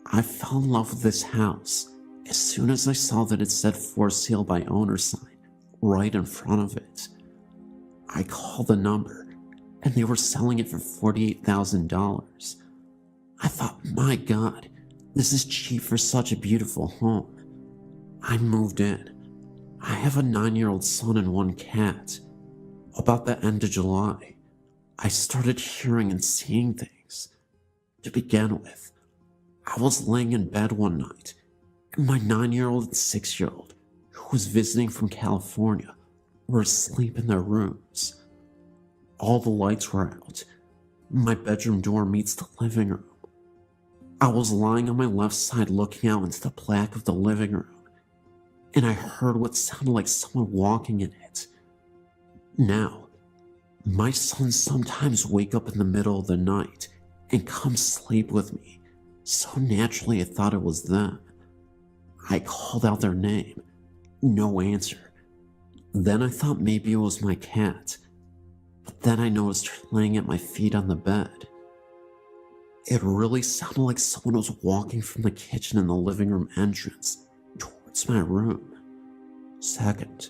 I fell in love with this house as soon as I saw that it said "For Sale by Owner" sign right in front of it. I called the number, and they were selling it for $48,000. I thought, my God, this is cheap for such a beautiful home. I moved in. I have a 9-year-old son and 1 cat. About the end of July, I started hearing and seeing things. To begin with, I was laying in bed one night, and my 9-year-old and 6-year-old, who was visiting from California, were asleep in their rooms. All the lights were out. My bedroom door meets the living room. I was lying on my left side looking out into the black of the living room, and I heard what sounded like someone walking in it. Now, my sons sometimes wake up in the middle of the night and come sleep with me, so naturally I thought it was them. I called out their name. No answer. Then I thought maybe it was my cat, but then I noticed her laying at my feet on the bed. It really sounded like someone was walking from the kitchen and the living room entrance towards my room. Second,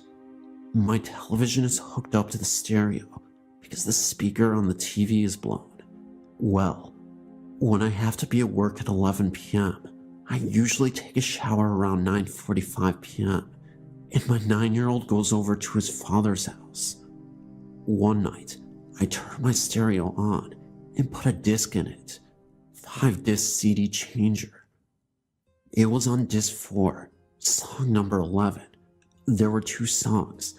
my television is hooked up to the stereo because the speaker on the TV is blown. Well, when I have to be at work at 11 p.m., I usually take a shower around 9:45 p.m., and my 9-year-old goes over to his father's house. One night, I turned my stereo on and put a disc in it, 5-disc CD changer. It was on disc 4, song number 11. There were 2 songs,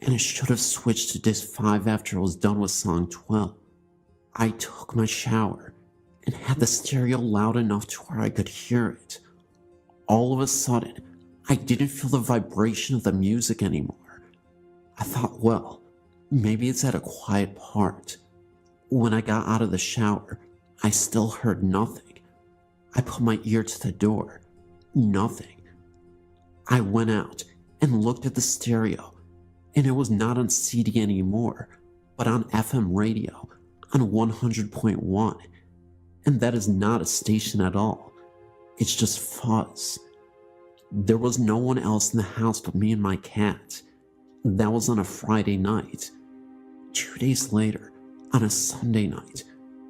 and it should have switched to disc 5 after I was done with song 12. I took my shower and had the stereo loud enough to where I could hear it. All of a sudden, I didn't feel the vibration of the music anymore. I thought, well, maybe it's at a quiet part. When I got out of the shower, I still heard nothing. I put my ear to the door. Nothing. I went out and looked at the stereo, and it was not on CD anymore, but on FM radio on 100.1, and that is not a station at all. It's just fuzz. There was no one else in the house but me and my cat. That was on a Friday night. 2 days later, on a Sunday night,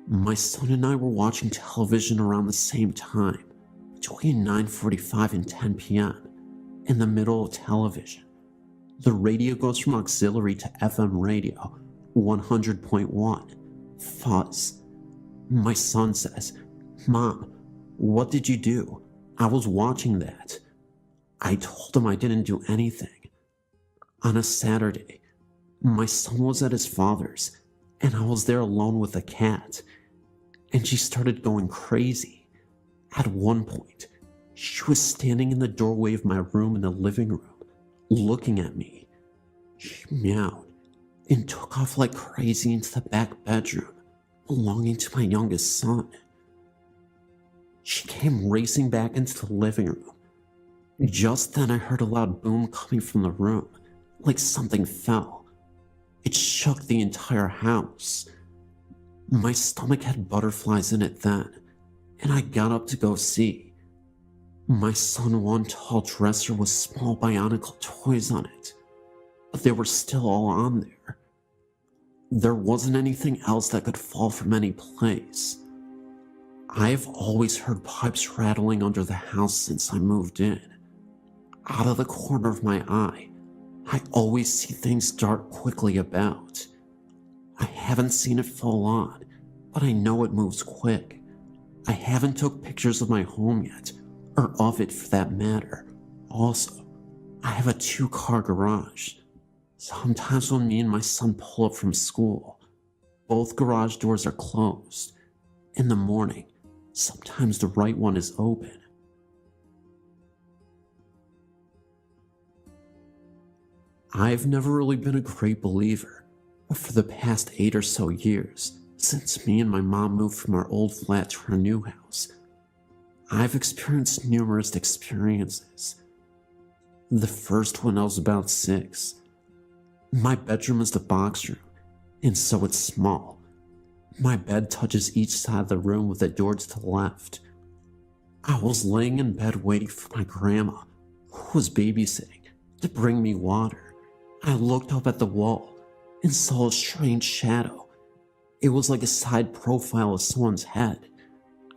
my son and I were watching television around the same time, between 9:45 and 10 p.m., in the middle of television. The radio goes from auxiliary to FM radio, 100.1, fuzz. My son says, "Mom, what did you do? I was watching that." I told him I didn't do anything. On a Saturday, my son was at his father's, and I was there alone with the cat, and she started going crazy. At one point, she was standing in the doorway of my room in the living room, looking at me. She meowed and took off like crazy into the back bedroom belonging to my youngest son. She came racing back into the living room. Just then I heard a loud boom coming from the room, like something fell. It shook the entire house. My stomach had butterflies in it then, and I got up to go see. My son won tall dresser with small bionicle toys on it, but they were still all on there. There wasn't anything else that could fall from any place. I've always heard pipes rattling under the house since I moved in. Out of the corner of my eye, I always see things dart quickly about. I haven't seen it fall on, but I know it moves quick. I haven't took pictures of my home yet, or of it for that matter. Also, I have a 2-car garage. Sometimes when me and my son pull up from school, both garage doors are closed. In the morning, sometimes the right one is open. I've never really been a great believer, but for the past 8 or so years, since me and my mom moved from our old flat to our new house, I've experienced numerous experiences. The first one I was about 6. My bedroom is the box room, and so it's small. My bed touches each side of the room with the door to the left. I was laying in bed waiting for my grandma, who was babysitting, to bring me water. I looked up at the wall and saw a strange shadow. It was like a side profile of someone's head.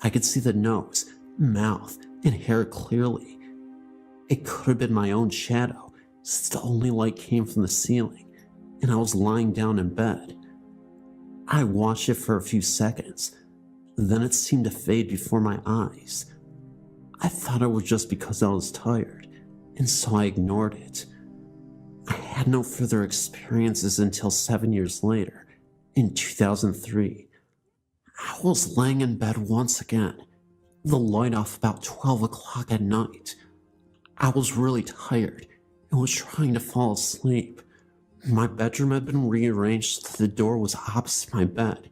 I could see the nose, mouth, and hair clearly. It could have been my own shadow, since the only light came from the ceiling, and I was lying down in bed. I watched it for a few seconds, then it seemed to fade before my eyes. I thought it was just because I was tired, and so I ignored it. I had no further experiences until 7 years later, in 2003. I was laying in bed once again, the light off about 12 o'clock at night. I was really tired and was trying to fall asleep. My bedroom had been rearranged so the door was opposite my bed,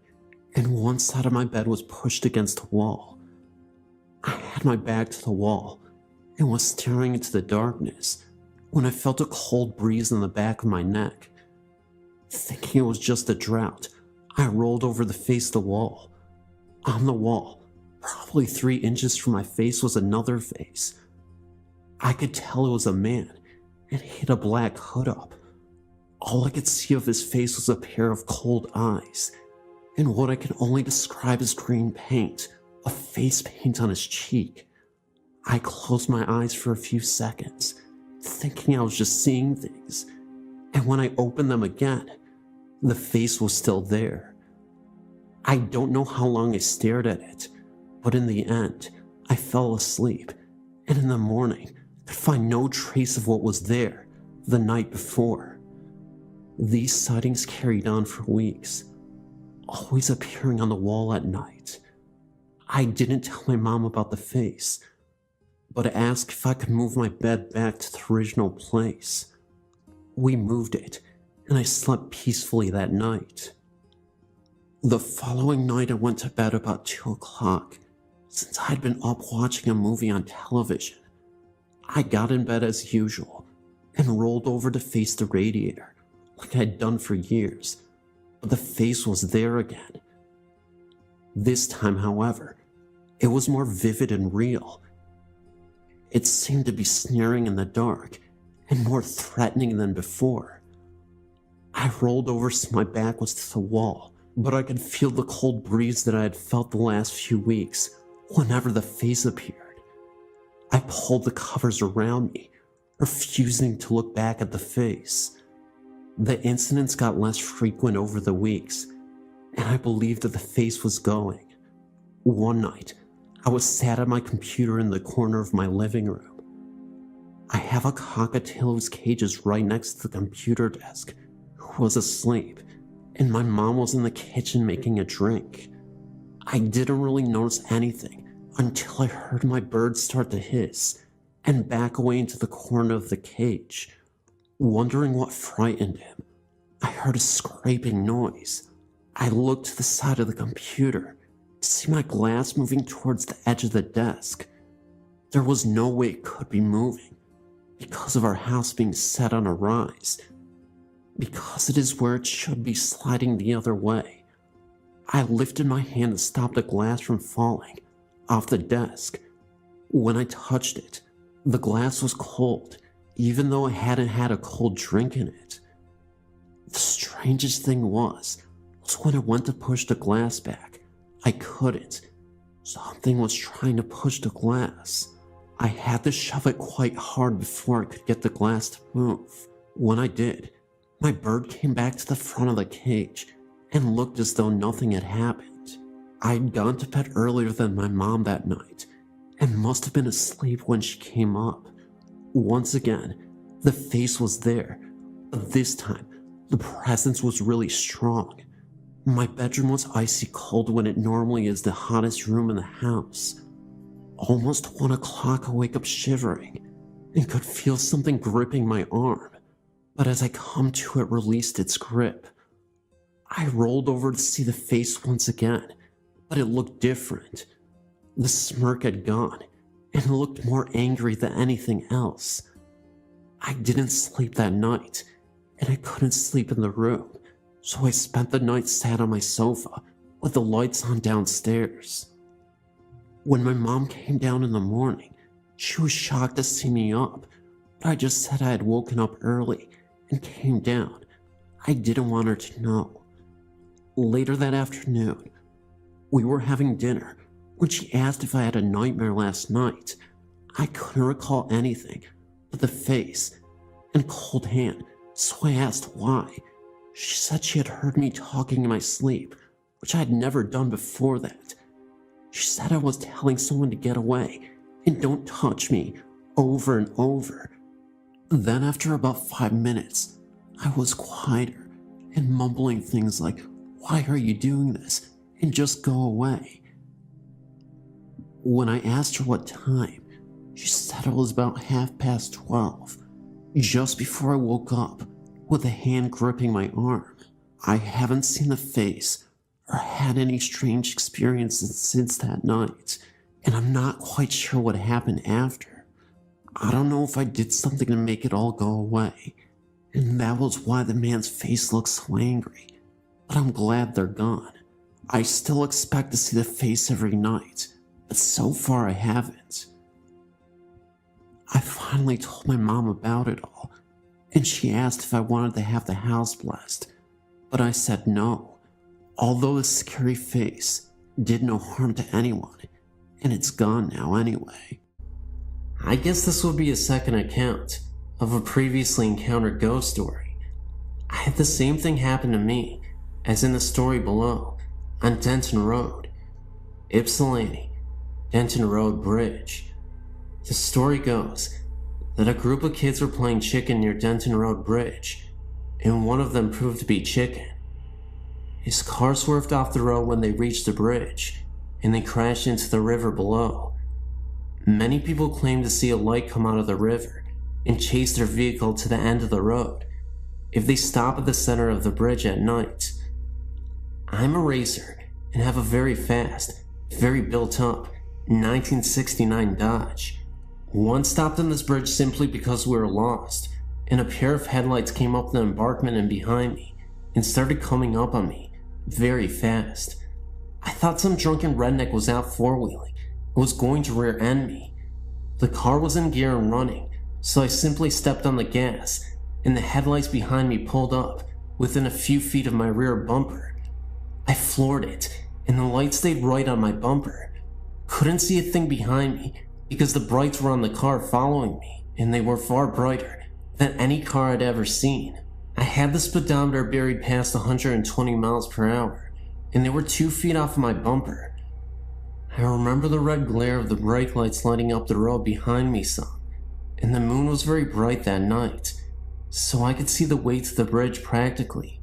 and one side of my bed was pushed against the wall. I had my back to the wall and was staring into the darkness when I felt a cold breeze in the back of my neck. Thinking it was just a drought, I rolled over the face of the wall. On the wall, probably 3 inches from my face, was another face. I could tell it was a man, and he had a black hood up. All I could see of his face was a pair of cold eyes, and what I can only describe as green paint, a face paint on his cheek. I closed my eyes for a few seconds, thinking I was just seeing things, and when I opened them again, the face was still there. I don't know how long I stared at it, but in the end, I fell asleep, and in the morning, could find no trace of what was there the night before. These sightings carried on for weeks, always appearing on the wall at night. I didn't tell my mom about the face, but asked if I could move my bed back to the original place. We moved it, and I slept peacefully that night. The following night I went to bed about 2 o'clock, since I'd been up watching a movie on television. I got in bed as usual, and rolled over to face the radiator, like I'd done for years, but the face was there again. This time, however, it was more vivid and real. It seemed to be sneering in the dark and more threatening than before. I rolled over so my back was to the wall, but I could feel the cold breeze that I had felt the last few weeks whenever the face appeared. I pulled the covers around me, refusing to look back at the face. The incidents got less frequent over the weeks, and I believed that the face was going. One night, I was sat at my computer in the corner of my living room. I have a cockatiel whose cage is right next to the computer desk, who was asleep, and my mom was in the kitchen making a drink. I didn't really notice anything until I heard my bird start to hiss and back away into the corner of the cage. Wondering what frightened him, I heard a scraping noise. I looked to the side of the computer to see my glass moving towards the edge of the desk. There was no way it could be moving because of our house being set on a rise, because it is where it should be sliding the other way. I lifted my hand to stop the glass from falling off the desk. When I touched it, the glass was cold, even though I hadn't had a cold drink in it. The strangest thing was when I went to push the glass back, I couldn't. Something was trying to push the glass. I had to shove it quite hard before I could get the glass to move. When I did, my bird came back to the front of the cage and looked as though nothing had happened. I'd gone to bed earlier than my mom that night and must have been asleep when she came up. Once again, the face was there, but this time, the presence was really strong. My bedroom was icy cold when it normally is the hottest room in the house. Almost 1 o'clock, I wake up shivering and could feel something gripping my arm, but as I come to, it released its grip. I rolled over to see the face once again, but it looked different. The smirk had gone, and it looked more angry than anything else. I didn't sleep that night, and I couldn't sleep in the room, so I spent the night sat on my sofa with the lights on downstairs. When my mom came down in the morning, she was shocked to see me up, but I just said I had woken up early and came down. I didn't want her to know. Later that afternoon, we were having dinner when she asked if I had a nightmare last night. I couldn't recall anything but the face and cold hand, so I asked why. She said she had heard me talking in my sleep, which I had never done before that. She said I was telling someone to get away and don't touch me over and over. Then after about 5 minutes, I was quieter and mumbling things like, "Why are you doing this?" and "just go away." When I asked her what time, she said it was about 12:30, just before I woke up with a hand gripping my arm. I haven't seen the face or had any strange experiences since that night, and I'm not quite sure what happened after. I don't know if I did something to make it all go away, and that was why the man's face looked so angry, but I'm glad they're gone. I still expect to see the face every night, but so far I haven't. I finally told my mom about it all, and she asked if I wanted to have the house blessed, but I said no. Although the scary face did no harm to anyone, and it's gone now anyway. I guess this would be a second account of a previously encountered ghost story. I had the same thing happen to me as in the story below on Denton Road, Ypsilanti, Denton Road Bridge. The story goes that a group of kids were playing chicken near Denton Road Bridge, and one of them proved to be Chicken. His car swerved off the road when they reached the bridge, and they crashed into the river below. Many people claim to see a light come out of the river and chase their vehicle to the end of the road if they stop at the center of the bridge at night. I'm a racer and have a very fast, very built up 1969 Dodge. Once stopped on this bridge simply because we were lost, and a pair of headlights came up the embankment and behind me and started coming up on me very fast. I thought some drunken redneck was out four-wheeling and was going to rear-end me. The car was in gear and running, so I simply stepped on the gas, and the headlights behind me pulled up within a few feet of my rear bumper. I floored it, and the light stayed right on my bumper. Couldn't see a thing behind me because the brights were on the car following me, and they were far brighter than any car I'd ever seen. I had the speedometer buried past 120 miles per hour, and they were 2 feet off my bumper. I remember the red glare of the brake lights lighting up the road behind me some, and the moon was very bright that night, so I could see the way to the bridge practically,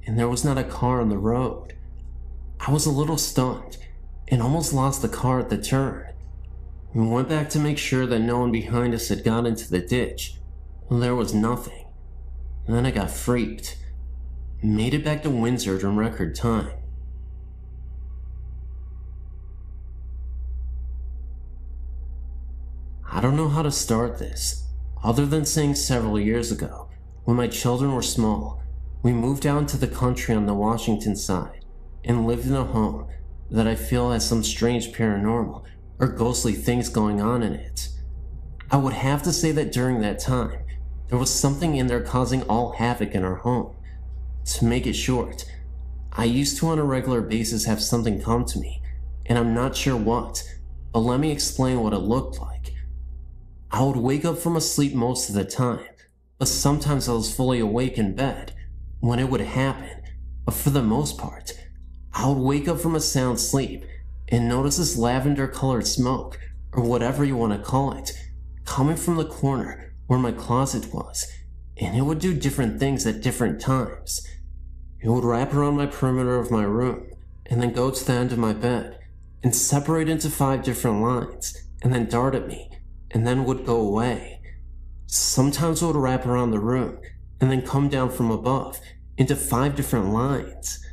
and there was not a car on the road. I was a little stunned, and almost lost the car at the turn. We went back to make sure that no one behind us had got into the ditch. Well, there was nothing. And then I got freaked. Made it back to Windsor in record time. I don't know how to start this, other than saying several years ago, when my children were small, we moved out into the country on the Washington side and lived in a home that I feel has some strange paranormal or ghostly things going on in it. I would have to say that during that time, there was something in there causing all havoc in our home. To make it short, I used to on a regular basis have something come to me, and I'm not sure what, but let me explain what it looked like. I would wake up from a sleep most of the time, but sometimes I was fully awake in bed when it would happen, but for the most part, I would wake up from a sound sleep and notice this lavender-colored smoke, or whatever you want to call it, coming from the corner where my closet was, and it would do different things at different times. It would wrap around my perimeter of my room, and then go to the end of my bed, and separate into 5 different lines, and then dart at me, and then would go away. Sometimes it would wrap around the room, and then come down from above, into 5 different lines.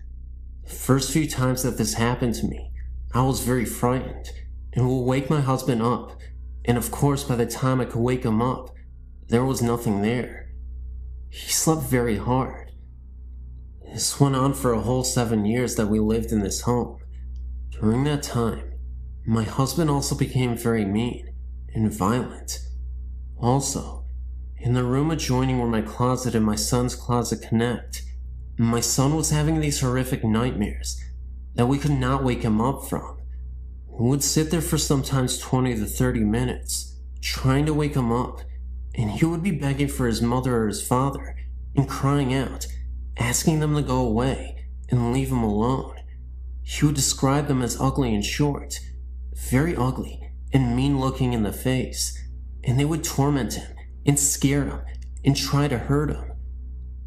The first few times that this happened to me, I was very frightened, and would wake my husband up, and of course by the time I could wake him up, there was nothing there. He slept very hard. This went on for a whole 7 years that we lived in this home. During that time, my husband also became very mean and violent. Also, in the room adjoining where my closet and my son's closet connect, my son was having these horrific nightmares that we could not wake him up from. We would sit there for sometimes 20 to 30 minutes, trying to wake him up, and he would be begging for his mother or his father and crying out, asking them to go away and leave him alone. He would describe them as ugly and short, very ugly and mean looking in the face, and they would torment him and scare him and try to hurt him.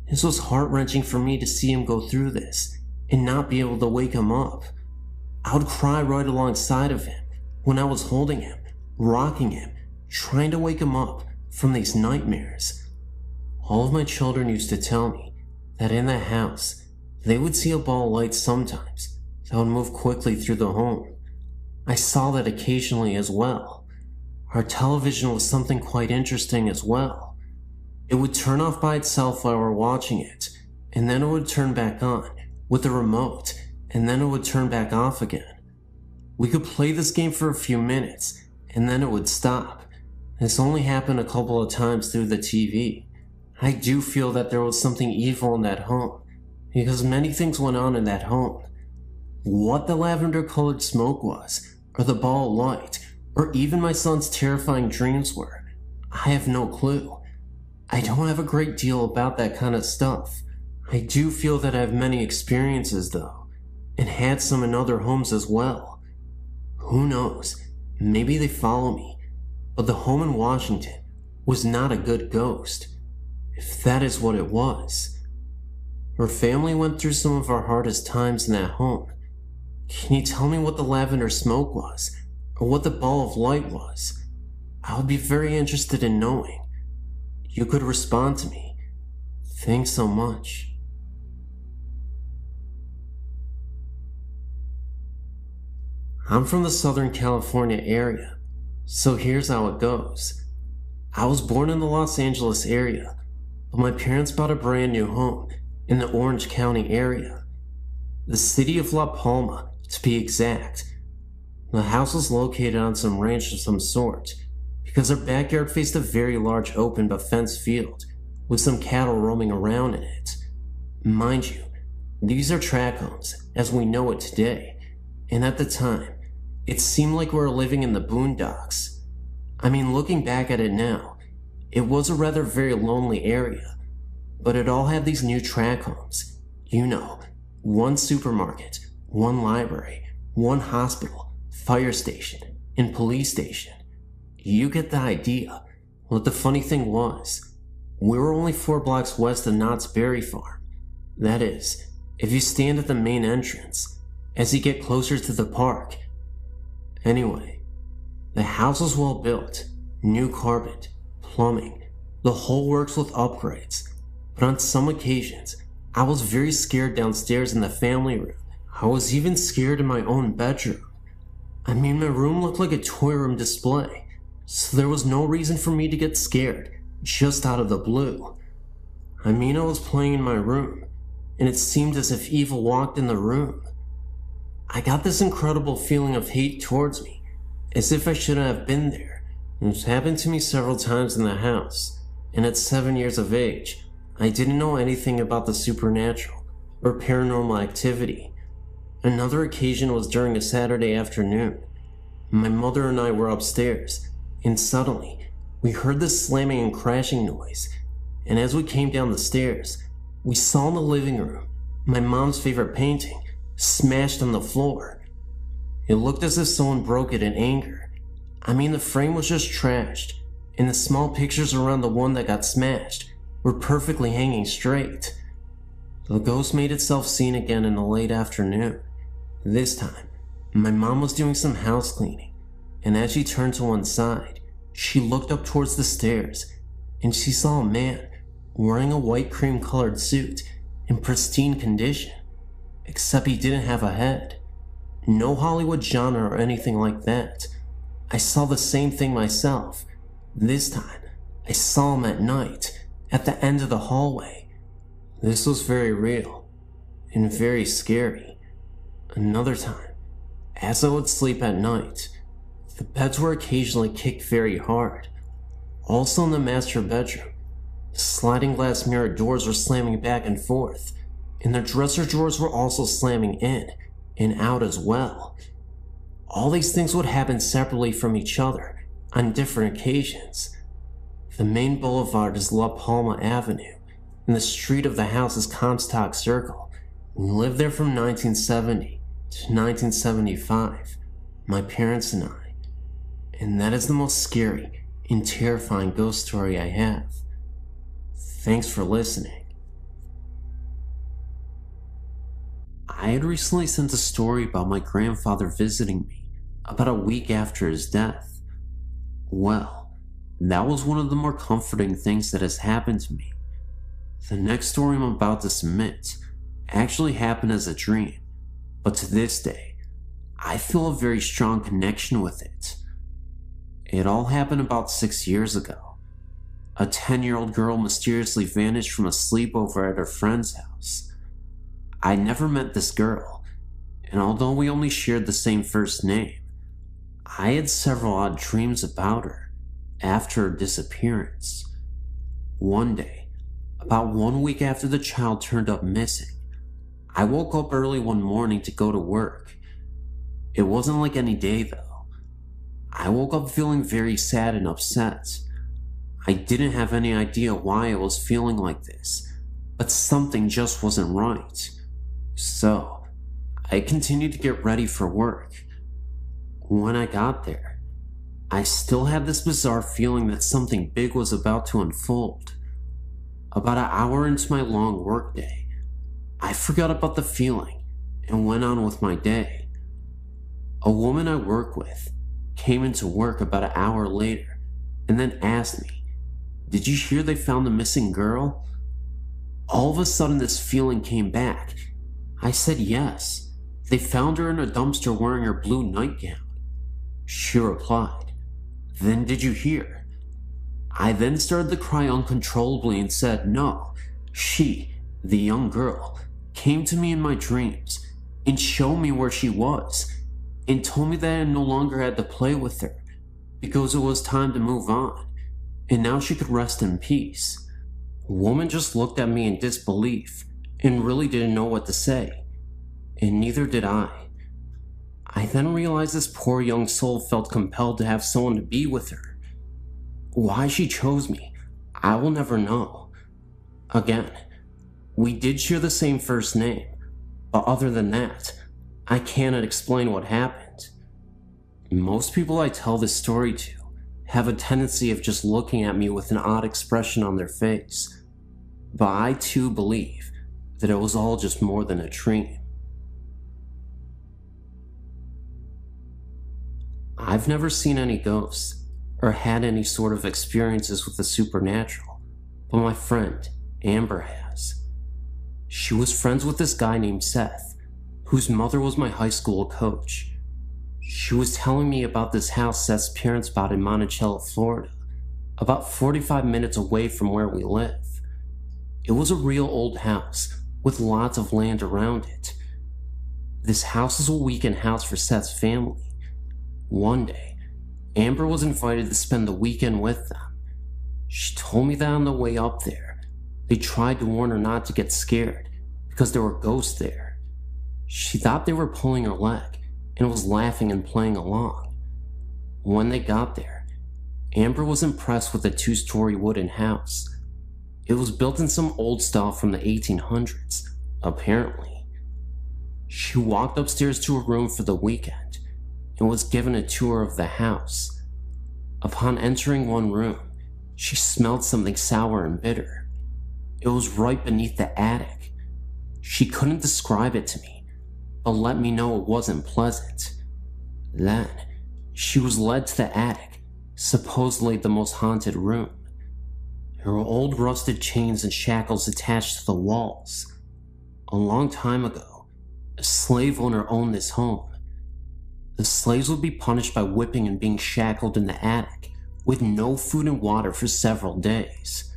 This was heart-wrenching for me to see him go through this and not be able to wake him up. I would cry right alongside of him when I was holding him, rocking him, trying to wake him up from these nightmares. All of my children used to tell me that in the house, they would see a ball of light sometimes that would move quickly through the home. I saw that occasionally as well. Our television was something quite interesting as well. It would turn off by itself while we're watching it, and then it would turn back on with the remote, and then it would turn back off again. We could play this game for a few minutes, and then it would stop. This only happened a couple of times through the TV. I do feel that there was something evil in that home, because many things went on in that home. What the lavender-colored smoke was, or the ball of light, or even my son's terrifying dreams were, I have no clue. I don't have a great deal about that kind of stuff. I do feel that I have many experiences though, and had some in other homes as well. Who knows, maybe they follow me, but the home in Washington was not a good ghost, if that is what it was. Our family went through some of our hardest times in that home. Can you tell me what the lavender smoke was, or what the ball of light was? I would be very interested in knowing. You could respond to me. Thanks so much. I'm from the Southern California area, so here's how it goes. I was born in the Los Angeles area, but my parents bought a brand new home in the Orange County area. The city of La Palma, to be exact. The house was located on some ranch of some sort, because our backyard faced a very large open but fenced field with some cattle roaming around in it. Mind you, these are tract homes as we know it today, and at the time, it seemed like we were living in the boondocks. I mean, looking back at it now, it was a rather very lonely area, but it all had these new tract homes. You know, one supermarket, one library, one hospital, fire station, and police station. You get the idea. What the funny thing was, we were only 4 blocks west of Knott's Berry Farm. That is, if you stand at the main entrance, as you get closer to the park. Anyway, the house was well built, new carpet, plumbing, the whole works with upgrades, but on some occasions, I was very scared downstairs in the family room. I was even scared in my own bedroom. I mean, my room looked like a toy room display, so there was no reason for me to get scared, just out of the blue. I mean, I was playing in my room, and it seemed as if evil walked in the room. I got this incredible feeling of hate towards me, as if I shouldn't have been there. It's happened to me several times in the house, and at 7 years of age, I didn't know anything about the supernatural or paranormal activity. Another occasion was during a Saturday afternoon. My mother and I were upstairs, and suddenly, we heard this slamming and crashing noise, and as we came down the stairs, we saw in the living room my mom's favorite painting smashed on the floor. It looked as if someone broke it in anger. I mean, the frame was just trashed, and the small pictures around the one that got smashed were perfectly hanging straight. The ghost made itself seen again in the late afternoon. This time, my mom was doing some house cleaning, and as she turned to one side, she looked up towards the stairs, and she saw a man wearing a white cream-colored suit in pristine condition, except he didn't have a head. No Hollywood genre or anything like that. I saw the same thing myself. This time, I saw him at night, at the end of the hallway. This was very real, and very scary. Another time, as I would sleep at night, the beds were occasionally kicked very hard. Also in the master bedroom, the sliding glass mirror doors were slamming back and forth, and the dresser drawers were also slamming in and out as well. All these things would happen separately from each other on different occasions. The main boulevard is La Palma Avenue, and the street of the house is Comstock Circle. We lived there from 1970 to 1975, my parents and I. And that is the most scary and terrifying ghost story I have. Thanks for listening. I had recently sent a story about my grandfather visiting me about a week after his death. Well, that was one of the more comforting things that has happened to me. The next story I'm about to submit actually happened as a dream, but to this day, I feel a very strong connection with it. It all happened about 6 years ago. A 10-year-old girl mysteriously vanished from a sleepover at her friend's house. I never met this girl, and although we only shared the same first name, I had several odd dreams about her after her disappearance. One day, about 1 week after the child turned up missing, I woke up early one morning to go to work. It wasn't like any day though. I woke up feeling very sad and upset. I didn't have any idea why I was feeling like this, but something just wasn't right. So, I continued to get ready for work. When I got there, I still had this bizarre feeling that something big was about to unfold. About an hour into my long workday, I forgot about the feeling and went on with my day. A woman I work with came into work about an hour later and then asked me, "Did you hear they found the missing girl?" All of a sudden this feeling came back. I said yes. They found her in a dumpster wearing her blue nightgown. She replied, "Then did you hear?" I then started to cry uncontrollably and said no. She, the young girl, came to me in my dreams and showed me where she was and told me that I no longer had to play with her because it was time to move on and now she could rest in peace. The woman just looked at me in disbelief and really didn't know what to say, and neither did I. I then realized this poor young soul felt compelled to have someone to be with her. Why she chose me, I will never know. Again, we did share the same first name, but other than that, I cannot explain what happened. Most people I tell this story to have a tendency of just looking at me with an odd expression on their face, but I too believe that it was all just more than a dream. I've never seen any ghosts or had any sort of experiences with the supernatural, but my friend, Amber, has. She was friends with this guy named Seth, whose mother was my high school coach. She was telling me about this house Seth's parents bought in Monticello, Florida, about 45 minutes away from where we live. It was a real old house with lots of land around it. This house was a weekend house for Seth's family. One day, Amber was invited to spend the weekend with them. She told me that on the way up there, they tried to warn her not to get scared because there were ghosts there. She thought they were pulling her leg and was laughing and playing along. When they got there, Amber was impressed with the 2-story wooden house. It was built in some old style from the 1800s, apparently. She walked upstairs to her room for the weekend and was given a tour of the house. Upon entering one room, she smelled something sour and bitter. It was right beneath the attic. She couldn't describe it to me, but let me know it wasn't pleasant. Then, she was led to the attic, supposedly the most haunted room. There were old rusted chains and shackles attached to the walls. A long time ago, a slave owner owned this home. The slaves would be punished by whipping and being shackled in the attic, with no food and water for several days.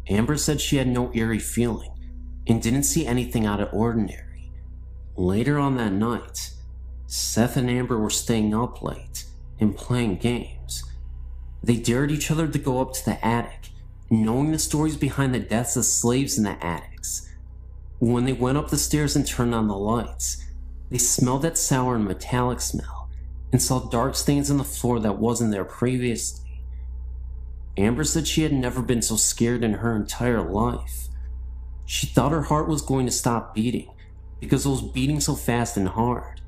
Amber said she had no eerie feeling, and didn't see anything out of ordinary. Later on that night, Seth and Amber were staying up late and playing games. They dared each other to go up to the attic, knowing the stories behind the deaths of slaves in the attics. When they went up the stairs and turned on the lights, they smelled that sour and metallic smell and saw dark stains on the floor that wasn't there previously. Amber said she had never been so scared in her entire life. She thought her heart was going to stop beating because it was beating so fast and hard.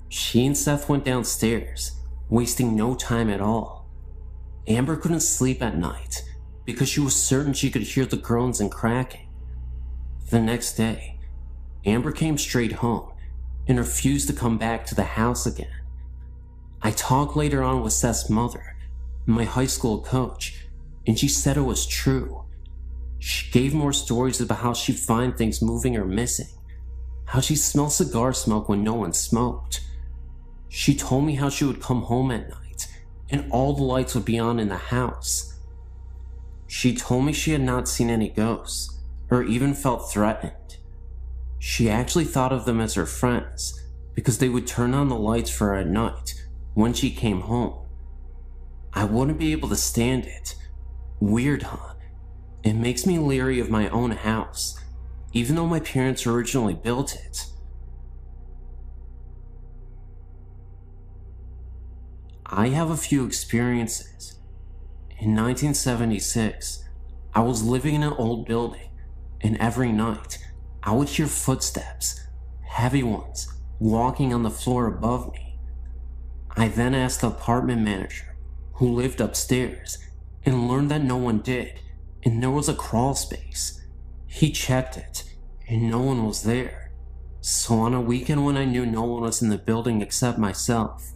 She and Seth went downstairs, wasting no time at all. Amber couldn't sleep at night because she was certain she could hear the groans and cracking. The next day, Amber came straight home and refused to come back to the house again. I talked later on with Seth's mother, my high school coach, and she said it was true. She gave more stories about how she'd find things moving or missing, how she smelled cigar smoke when no one smoked. She told me how she would come home at night and all the lights would be on in the house. She told me she had not seen any ghosts or even felt threatened. She actually thought of them as her friends because they would turn on the lights for her at night when she came home. I wouldn't be able to stand it. Weird, huh? It makes me leery of my own house, even though my parents originally built it. I have a few experiences. In 1976, I was living in an old building, and every night, I would hear footsteps, heavy ones, walking on the floor above me. I then asked the apartment manager, who lived upstairs, and learned that no one did, and there was a crawl space. He checked it, and no one was there. So on a weekend when I knew no one was in the building except myself,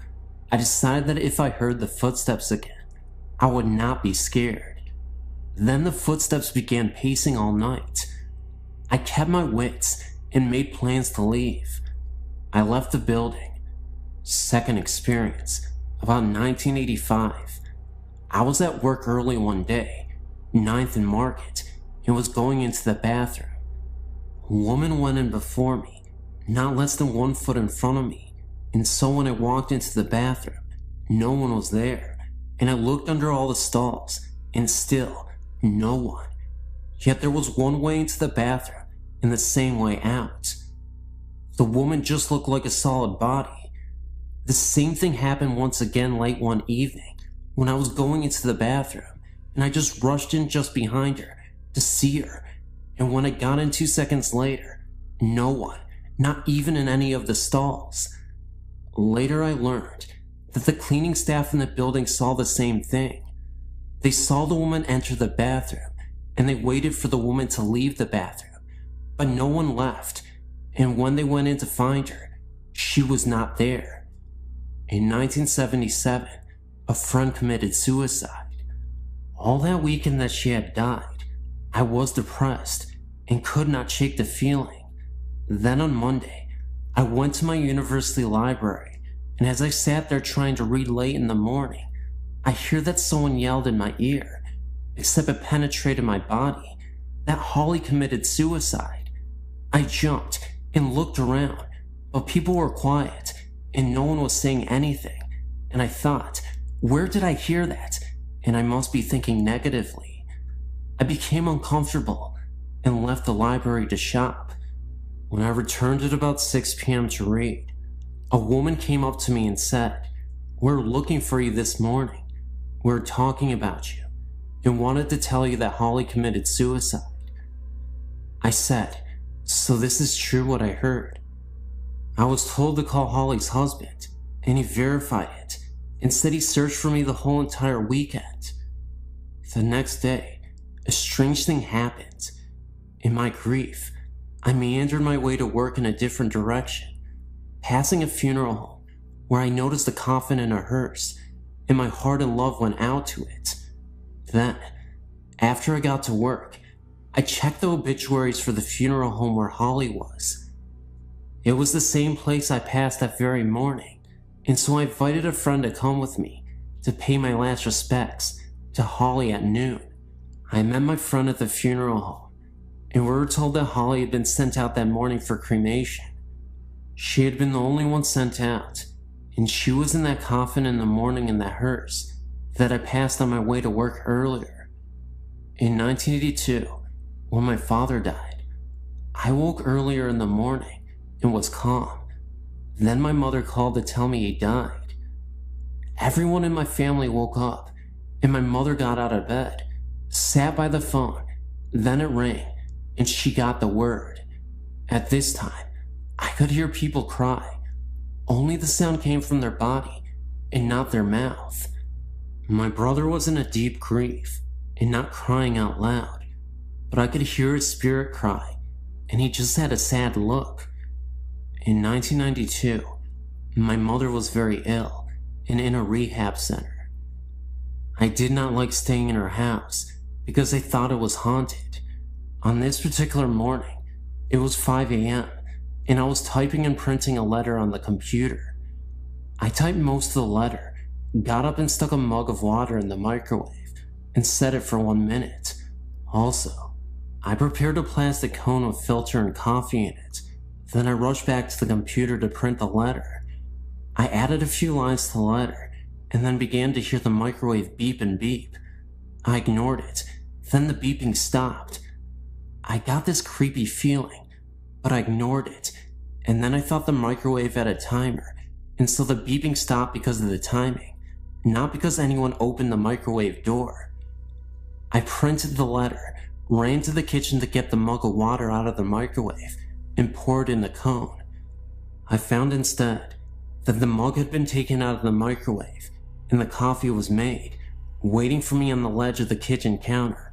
I decided that if I heard the footsteps again, I would not be scared. Then the footsteps began pacing all night. I kept my wits and made plans to leave. I left the building. Second experience, about 1985. I was at work early one day, 9th and Market, and was going into the bathroom. A woman went in before me, not less than 1 foot in front of me, and so when I walked into the bathroom, no one was there, and I looked under all the stalls, and still, no one. Yet there was one way into the bathroom, and the same way out. The woman just looked like a solid body. The same thing happened once again late one evening, when I was going into the bathroom, and I just rushed in just behind her to see her, and when I got in 2 seconds later, no one, not even in any of the stalls. Later I learned that the cleaning staff in the building saw the same thing. They saw the woman enter the bathroom, and they waited for the woman to leave the bathroom, but no one left, and when they went in to find her, she was not there. In 1977, a friend committed suicide. All that weekend that she had died, I was depressed and could not shake the feeling. Then on Monday, I went to my university library, and as I sat there trying to read late in the morning, I hear that someone yelled in my ear, except it penetrated my body, that Holly committed suicide. I jumped and looked around, but people were quiet, and no one was saying anything, and I thought, where did I hear that? And I must be thinking negatively. I became uncomfortable and left the library to shop. When I returned at about 6 p.m. to read, a woman came up to me and said, "We're looking for you this morning. We're talking about you and wanted to tell you that Holly committed suicide." I said, "So this is true what I heard?" I was told to call Holly's husband, and he verified it and said he searched for me the whole entire weekend. The next day, a strange thing happened. In my grief, I meandered my way to work in a different direction, passing a funeral home where I noticed a coffin in a hearse, and my heart and love went out to it. Then, after I got to work, I checked the obituaries for the funeral home where Holly was. It was the same place I passed that very morning, and so I invited a friend to come with me to pay my last respects to Holly at noon. I met my friend at the funeral home, and we were told that Holly had been sent out that morning for cremation. She had been the only one sent out, and she was in that coffin in the morning in that hearse that I passed on my way to work earlier. In 1982, when my father died, I woke earlier in the morning and was calm. Then my mother called to tell me he died. Everyone in my family woke up, and my mother got out of bed, sat by the phone, then it rang, and she got the word. At this time, I could hear people cry. Only the sound came from their body, and not their mouth. My brother was in a deep grief, and not crying out loud, but I could hear his spirit cry, and he just had a sad look. In 1992, my mother was very ill and in a rehab center. I did not like staying in her house because I thought it was haunted. On this particular morning, it was 5 a.m., and I was typing and printing a letter on the computer. I typed most of the letter, got up and stuck a mug of water in the microwave, and set it for 1 minute. Also, I prepared a plastic cone with filter and coffee in it. Then I rushed back to the computer to print the letter. I added a few lines to the letter, and then began to hear the microwave beep and beep. I ignored it, then the beeping stopped. I got this creepy feeling, but I ignored it, and then I thought the microwave had a timer, and so the beeping stopped because of the timing, not because anyone opened the microwave door. I printed the letter, ran to the kitchen to get the mug of water out of the microwave, and poured in the cone. I found instead that the mug had been taken out of the microwave and the coffee was made, waiting for me on the ledge of the kitchen counter.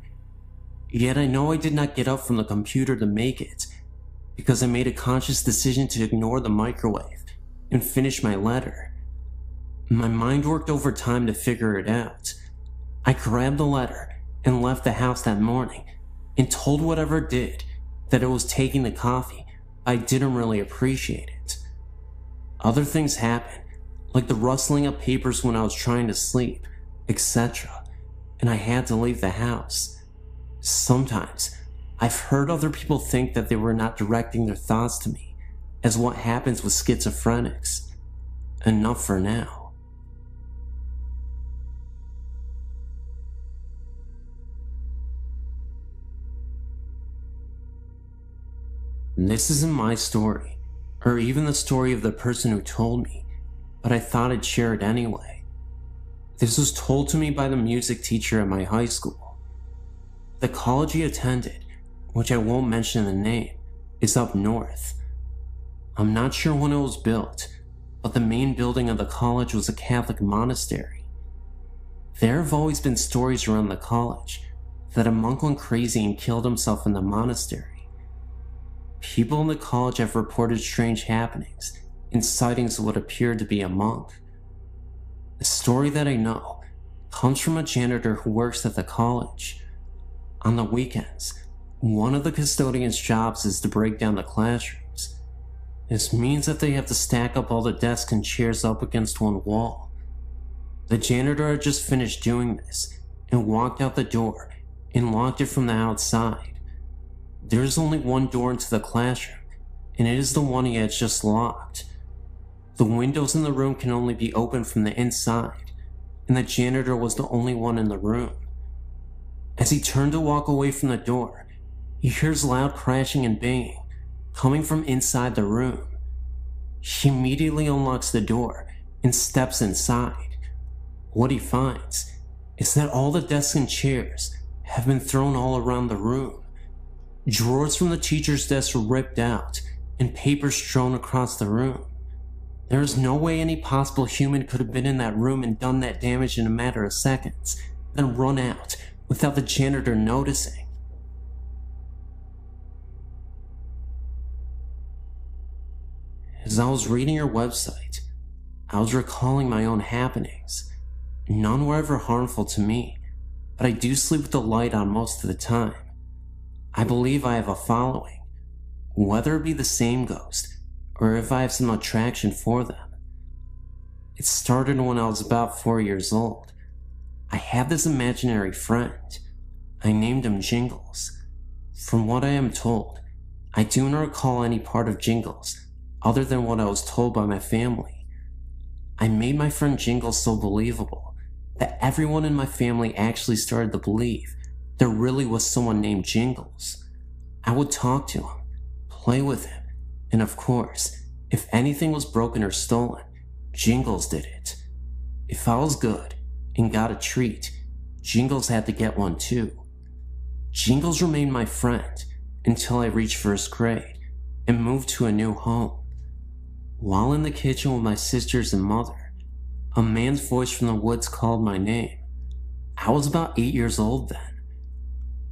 Yet I know I did not get up from the computer to make it, because I made a conscious decision to ignore the microwave and finish my letter. My mind worked overtime to figure it out. I grabbed the letter and left the house that morning and told whatever it did that it was taking the coffee. I didn't really appreciate it. Other things happened, like the rustling of papers when I was trying to sleep, etc. and I had to leave the house. Sometimes, I've heard other people think that they were not directing their thoughts to me, as what happens with schizophrenics. Enough for now. This isn't my story, or even the story of the person who told me, but I thought I'd share it anyway. This was told to me by the music teacher at my high school. The college he attended, which I won't mention the name, is up north. I'm not sure when it was built, but the main building of the college was a Catholic monastery. There have always been stories around the college that a monk went crazy and killed himself in the monastery. People in the college have reported strange happenings and sightings of what appeared to be a monk. The story that I know comes from a janitor who works at the college. On the weekends, one of the custodian's jobs is to break down the classrooms. This means that they have to stack up all the desks and chairs up against one wall. The janitor had just finished doing this and walked out the door and locked it from the outside. There is only one door into the classroom, and it is the one he had just locked. The windows in the room can only be opened from the inside, and the janitor was the only one in the room. As he turned to walk away from the door, he hears loud crashing and banging coming from inside the room. He immediately unlocks the door and steps inside. What he finds is that all the desks and chairs have been thrown all around the room. Drawers from the teacher's desk were ripped out and papers strewn across the room. There is no way any possible human could have been in that room and done that damage in a matter of seconds, then run out without the janitor noticing. As I was reading your website, I was recalling my own happenings. None were ever harmful to me, but I do sleep with the light on most of the time. I believe I have a following, whether it be the same ghost or if I have some attraction for them. It started when I was about 4 years old. I had this imaginary friend. I named him Jingles. From what I am told, I do not recall any part of Jingles other than what I was told by my family. I made my friend Jingles so believable that everyone in my family actually started to believe there really was someone named Jingles. I would talk to him, play with him, and of course, if anything was broken or stolen, Jingles did it. If I was good and got a treat, Jingles had to get one too. Jingles remained my friend until I reached first grade and moved to a new home. While in the kitchen with my sisters and mother, a man's voice from the woods called my name. I was about 8 years old then.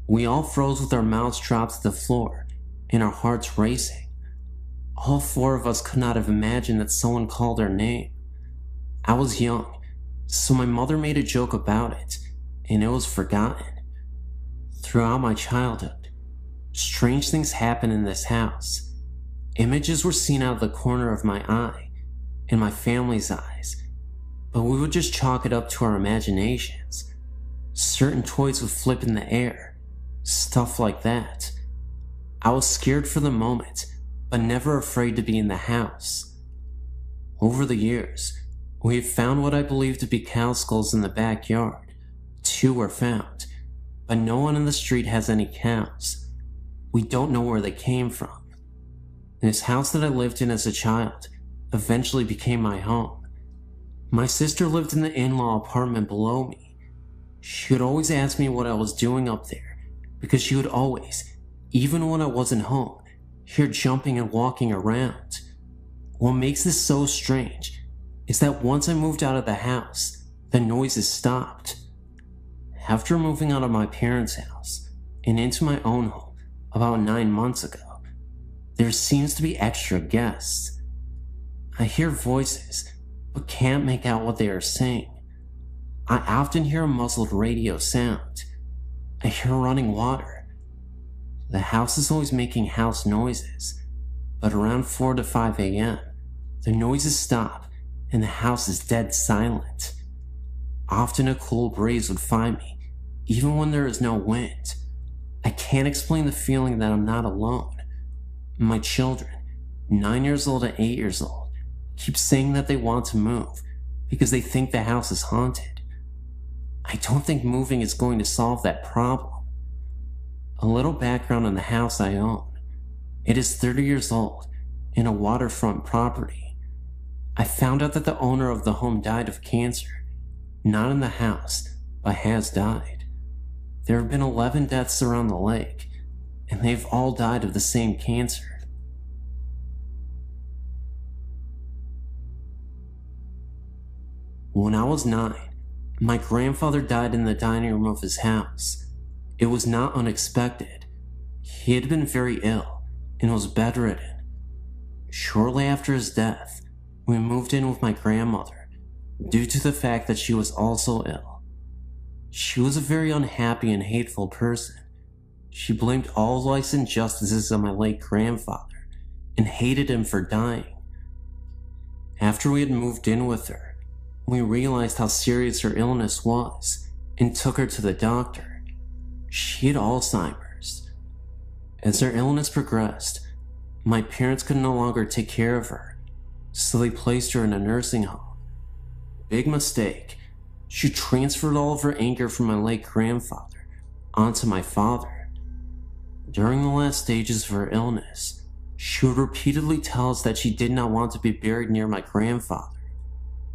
We all froze with our mouths dropped to the floor and our hearts racing. All 4 of us could not have imagined that someone called our name. I was young, so my mother made a joke about it, and it was forgotten. Throughout my childhood, strange things happened in this house. Images were seen out of the corner of my eye and my family's eyes, but we would just chalk it up to our imaginations. Certain toys would flip in the air, stuff like that. I was scared for the moment, but never afraid to be in the house. Over the years, we have found what I believe to be cow skulls in the backyard. 2 were found, but no one in the street has any cows. We don't know where they came from. This house that I lived in as a child eventually became my home. My sister lived in the in-law apartment below me. She would always ask me what I was doing up there, because she would always, even when I wasn't home, hear jumping and walking around. What makes this so strange is that once I moved out of the house, the noises stopped. After moving out of my parents' house and into my own home about 9 months ago, there seems to be extra guests. I hear voices, but can't make out what they are saying. I often hear a muffled radio sound. I hear running water. The house is always making house noises, but around 4 to 5 a.m., the noises stop and the house is dead silent. Often a cool breeze would find me even when there is no wind. I can't explain the feeling that I'm not alone. My children, 9 years old and 8 years old, keep saying that they want to move because they think the house is haunted. I don't think moving is going to solve that problem. A little background on the house I own. It is 30 years old in a waterfront property. I found out that the owner of the home died of cancer, not in the house, but has died. There have been 11 deaths around the lake, and they've all died of the same cancer. When I was 9, my grandfather died in the dining room of his house. It was not unexpected. He had been very ill and was bedridden. Shortly after his death, we moved in with my grandmother due to the fact that she was also ill. She was a very unhappy and hateful person. She blamed all life's injustices on my late grandfather and hated him for dying. After we had moved in with her, we realized how serious her illness was and took her to the doctor. She had Alzheimer's. As her illness progressed, my parents could no longer take care of her, so they placed her in a nursing home. Big mistake. She transferred all of her anger from my late grandfather onto my father. During the last stages of her illness, she would repeatedly tell us that she did not want to be buried near my grandfather,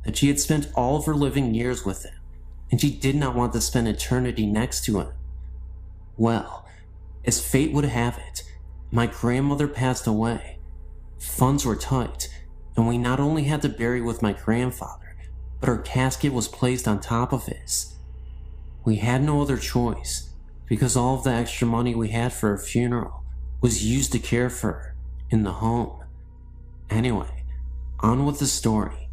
that she had spent all of her living years with him, and she did not want to spend eternity next to him. Well, as fate would have it, my grandmother passed away. Funds were tight, and we not only had to bury with my grandfather, but her casket was placed on top of his. We had no other choice, because all of the extra money we had for her funeral was used to care for her in the home. Anyway, on with the story.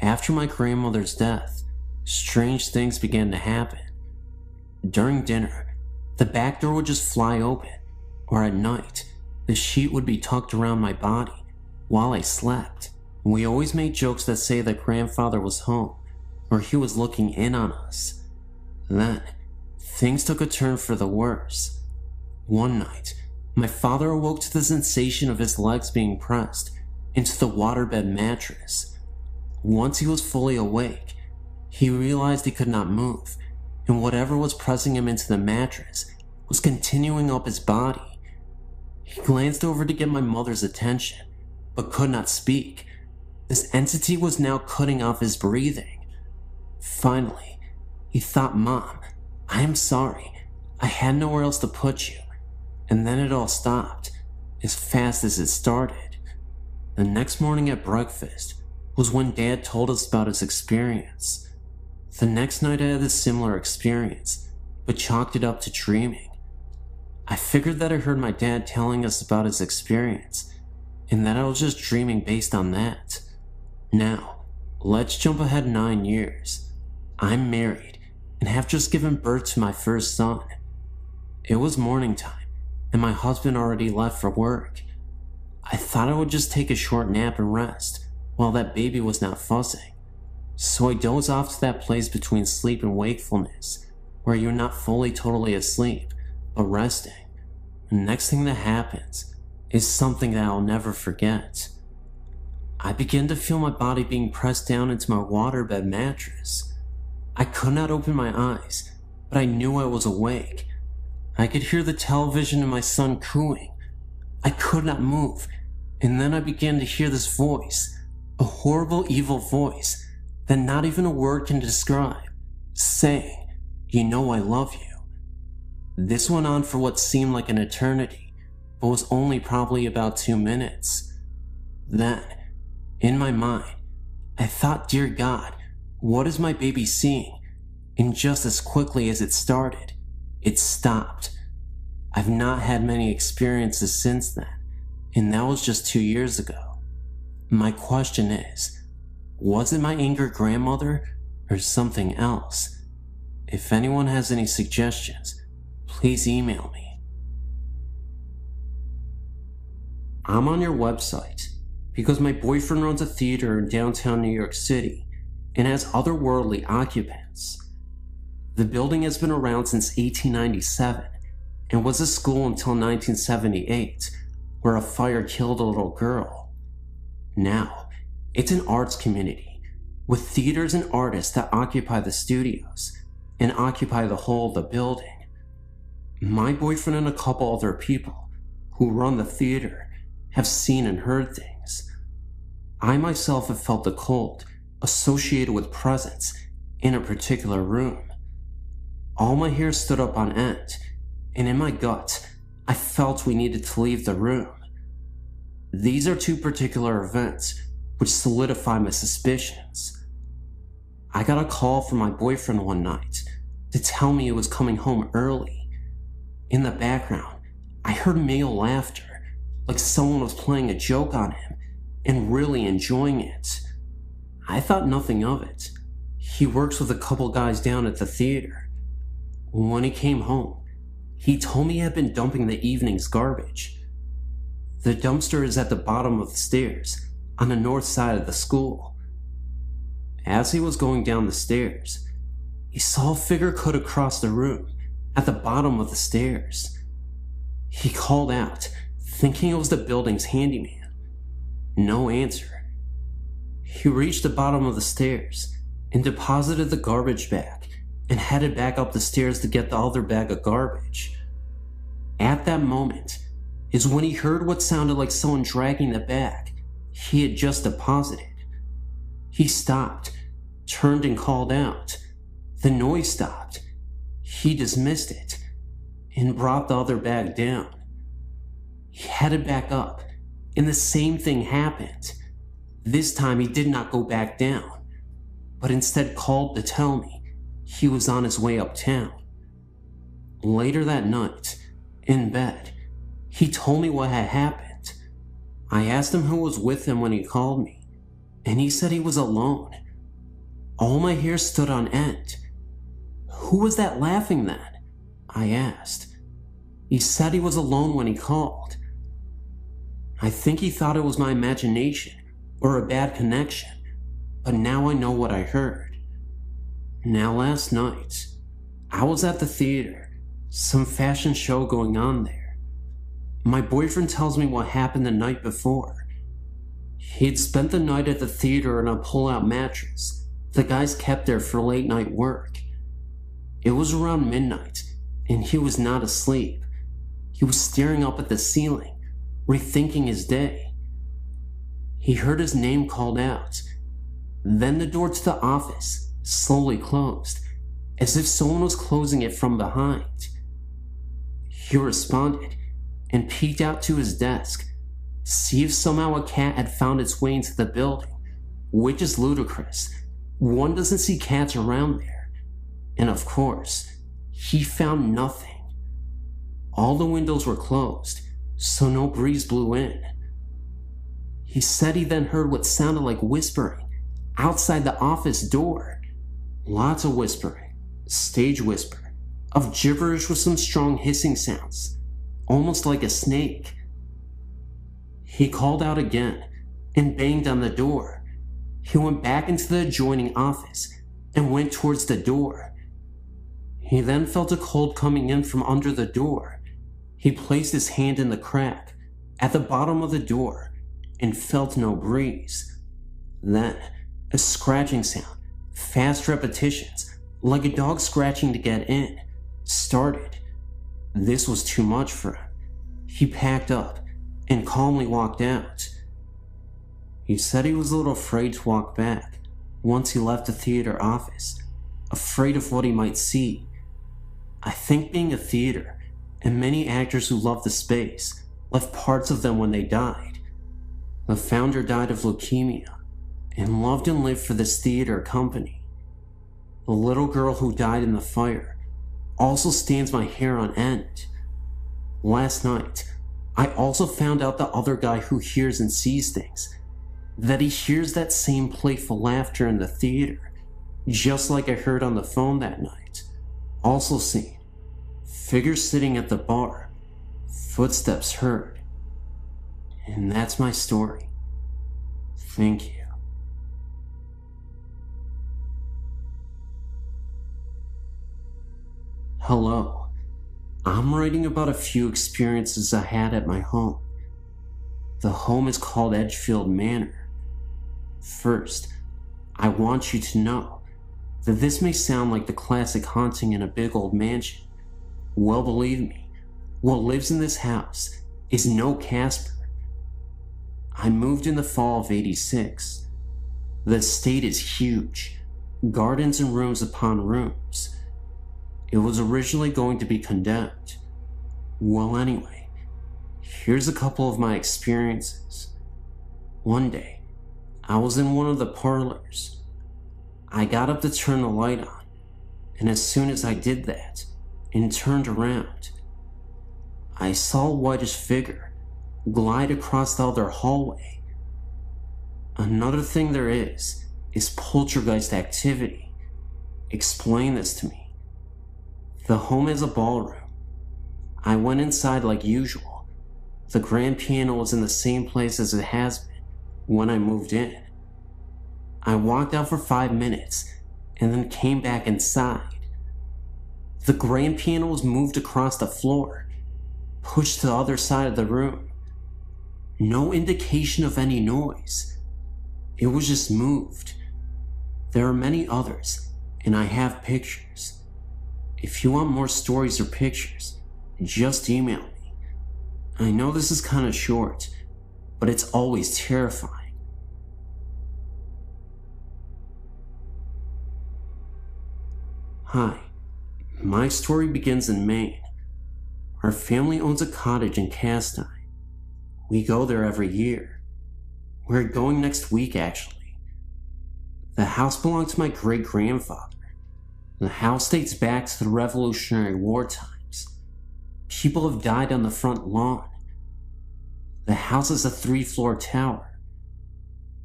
After my grandmother's death, strange things began to happen. During dinner, the back door would just fly open, or at night, the sheet would be tucked around my body while I slept. We always made jokes that say that grandfather was home, or he was looking in on us. Then, things took a turn for the worse. One night, my father awoke to the sensation of his legs being pressed into the waterbed mattress. Once he was fully awake, he realized he could not move, and whatever was pressing him into the mattress was continuing up his body. He glanced over to get my mother's attention, but could not speak. This entity was now cutting off his breathing. Finally, he thought, "Mom, I am sorry. I had nowhere else to put you." And then it all stopped, as fast as it started. The next morning at breakfast was when Dad told us about his experience. The next night I had a similar experience, but chalked it up to dreaming. I figured that I heard my dad telling us about his experience, and that I was just dreaming based on that. Now, let's jump ahead 9 years. I'm married and have just given birth to my first son. It was morning time, and my husband already left for work. I thought I would just take a short nap and rest while that baby was not fussing. So I dozed off to that place between sleep and wakefulness, where you're not fully totally asleep, but resting. The next thing that happens is something that I'll never forget. I began to feel my body being pressed down into my waterbed mattress. I could not open my eyes, but I knew I was awake. I could hear the television and my son cooing. I could not move, and then I began to hear this voice, a horrible, evil voice that not even a word can describe, saying, "You know I love you." This went on for what seemed like an eternity, but was only probably about 2 minutes. Then, in my mind, I thought, "Dear God, what is my baby seeing?" And just as quickly as it started, it stopped. I've not had many experiences since then, and that was just 2 years ago. My question is, was it my angry grandmother or something else? If anyone has any suggestions, please email me. I'm on your website because my boyfriend runs a theater in downtown New York City and has otherworldly occupants. The building has been around since 1897 and was a school until 1978, where a fire killed a little girl. Now, it's an arts community, with theaters and artists that occupy the studios and occupy the whole of the building. My boyfriend and a couple other people who run the theater have seen and heard things. I myself have felt the cold associated with presence in a particular room. All my hair stood up on end, and in my gut, I felt we needed to leave the room. These are two particular events which solidify my suspicions. I got a call from my boyfriend one night to tell me he was coming home early. In the background, I heard male laughter, like someone was playing a joke on him and really enjoying it. I thought nothing of it. He works with a couple guys down at the theater. When he came home, he told me he had been dumping the evening's garbage. The dumpster is at the bottom of the stairs on the north side of the school. As he was going down the stairs, he saw a figure cut across the room at the bottom of the stairs. He called out, thinking it was the building's handyman. No answer. He reached the bottom of the stairs and deposited the garbage bag and headed back up the stairs to get the other bag of garbage. At that moment is when he heard what sounded like someone dragging the bag he had just deposited. He stopped, turned and called out. The noise stopped. He dismissed it and brought the other bag down. He headed back up, and the same thing happened. This time he did not go back down, but instead called to tell me he was on his way uptown. Later that night, in bed, he told me what had happened. I asked him who was with him when he called me, and he said he was alone. All my hair stood on end. Who was that laughing then? I asked. He said he was alone when he called. I think he thought it was my imagination or a bad connection, but now I know what I heard. Now last night, I was at the theater, some fashion show going on there. My boyfriend tells me what happened the night before. He'd spent the night at the theater in a pull-out mattress the guys kept there for late night work. It was around midnight, and he was not asleep. He was staring up at the ceiling, rethinking his day. He heard his name called out. Then the door to the office slowly closed, as if someone was closing it from behind. He responded and peeked out to his desk, to see if somehow a cat had found its way into the building, which is ludicrous. One doesn't see cats around there. And of course, he found nothing. All the windows were closed, so no breeze blew in. He said he then heard what sounded like whispering outside the office door. Lots of whispering, stage whisper, of gibberish with some strong hissing sounds, almost like a snake. He called out again and banged on the door. He went back into the adjoining office and went towards the door. He then felt a cold coming in from under the door. He placed his hand in the crack at the bottom of the door and felt no breeze. Then, a scratching sound, fast repetitions, like a dog scratching to get in, started. This was too much for him. He packed up and calmly walked out. He said he was a little afraid to walk back once he left the theater office, afraid of what he might see. I think being a theater, and many actors who love the space, left parts of them when they died. The founder died of leukemia, and loved and lived for this theater company. The little girl who died in the fire also stands my hair on end. Last night, I also found out the other guy who hears and sees things, that he hears that same playful laughter in the theater, just like I heard on the phone that night. Also seen figures sitting at the bar, footsteps heard. And that's my story. Thank you. Hello. I'm writing about a few experiences I had at my home. The home is called Edgefield Manor. First, I want you to know that this may sound like the classic haunting in a big old mansion. Well, believe me, what lives in this house is no Casper. I moved in the fall of '86. The estate is huge, gardens and rooms upon rooms. It was originally going to be condemned. Well, anyway, here's a couple of my experiences. One day, I was in one of the parlors. I got up to turn the light on, and as soon as I did that and turned around, I saw a whitish figure glide across the other hallway. Another thing there is poltergeist activity. Explain this to me. The home has a ballroom. I went inside like usual. The grand piano was in the same place as it has been when I moved in. I walked out for 5 minutes and then came back inside. The grand piano was moved across the floor, pushed to the other side of the room. No indication of any noise. It was just moved. There are many others, and I have pictures. If you want more stories or pictures, just email me. I know this is kind of short, but it's always terrifying. Hi, my story begins in Maine. Our family owns a cottage in Castine. We go there every year. We're going next week, actually. The house belonged to my great-grandfather. The house dates back to the Revolutionary War times. People have died on the front lawn. The house is a 3-floor tower.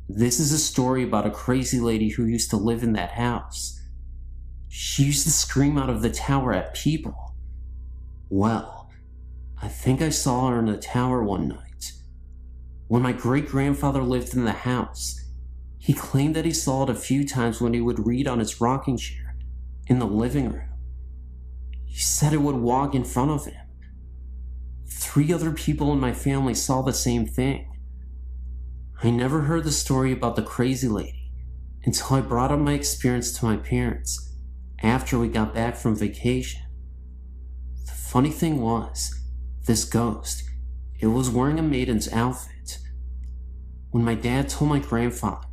This is a story about a crazy lady who used to live in that house. She used to scream out of the tower at people. Well, I think I saw her in the tower one night. When my great-grandfather lived in the house, he claimed that he saw it a few times when he would read on his rocking chair in the living room. He said it would walk in front of him. 3 other people in my family saw the same thing. I never heard the story about the crazy lady until I brought up my experience to my parents after we got back from vacation. The funny thing was, this ghost, it was wearing a maiden's outfit. When my dad told my grandfather,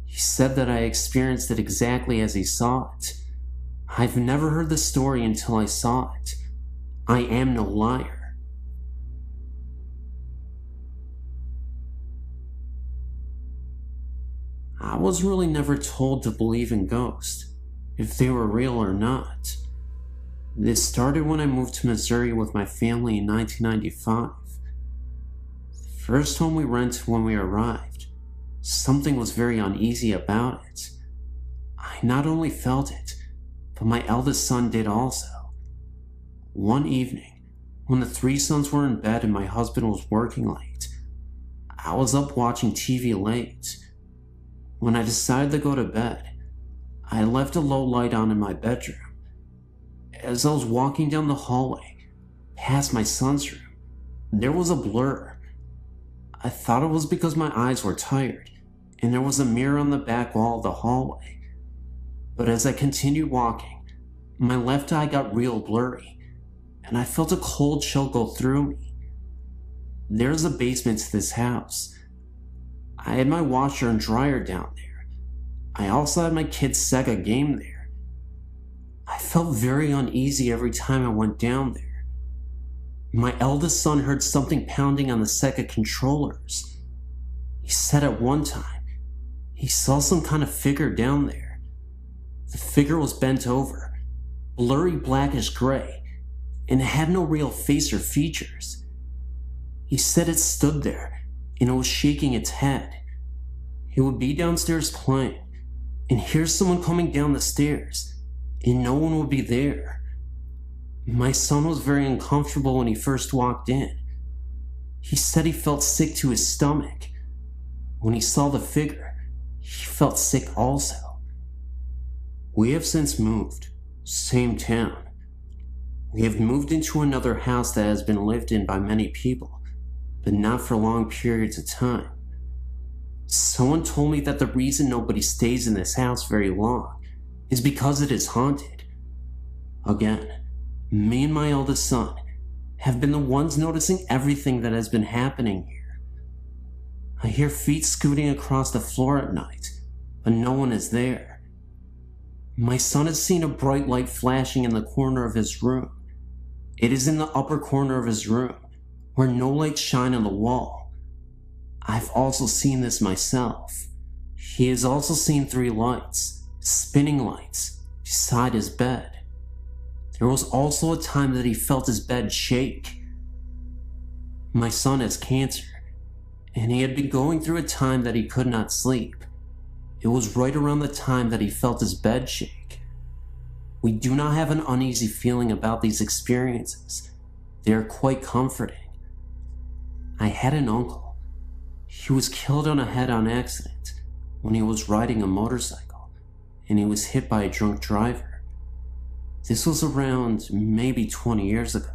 he said that I experienced it exactly as he saw it. I've never heard the story until I saw it. I am no liar. I was really never told to believe in ghosts, if they were real or not. This started when I moved to Missouri with my family in 1995. The first home we rented when we arrived, something was very uneasy about it. I not only felt it, but my eldest son did also. One evening, when the 3 sons were in bed and my husband was working late, I was up watching TV late. When I decided to go to bed, I left a low light on in my bedroom. As I was walking down the hallway, past my son's room, there was a blur. I thought it was because my eyes were tired, and there was a mirror on the back wall of the hallway. But as I continued walking, my left eye got real blurry, and I felt a cold chill go through me. There's a basement to this house. I had my washer and dryer down there. I also had my kid's Sega game there. I felt very uneasy every time I went down there. My eldest son heard something pounding on the Sega controllers. He said at one time, he saw some kind of figure down there. The figure was bent over, blurry blackish gray, and it had no real face or features. He said it stood there, and it was shaking its head. He would be downstairs playing, and hear someone coming down the stairs, and no one would be there. My son was very uncomfortable when he first walked in. He said he felt sick to his stomach. When he saw the figure, he felt sick also. We have since moved, same town. We have moved into another house that has been lived in by many people, but not for long periods of time. Someone told me that the reason nobody stays in this house very long is because it is haunted. Again, me and my eldest son have been the ones noticing everything that has been happening here. I hear feet scooting across the floor at night, but no one is there. My son has seen a bright light flashing in the corner of his room. It is in the upper corner of his room, where no lights shine on the wall. I've also seen this myself. He has also seen 3 lights, spinning lights, beside his bed. There was also a time that he felt his bed shake. My son has cancer, and he had been going through a time that he could not sleep. It was right around the time that he felt his bed shake. We do not have an uneasy feeling about these experiences. They are quite comforting. I had an uncle. He was killed on a head-on accident when he was riding a motorcycle, and he was hit by a drunk driver. This was around maybe 20 years ago.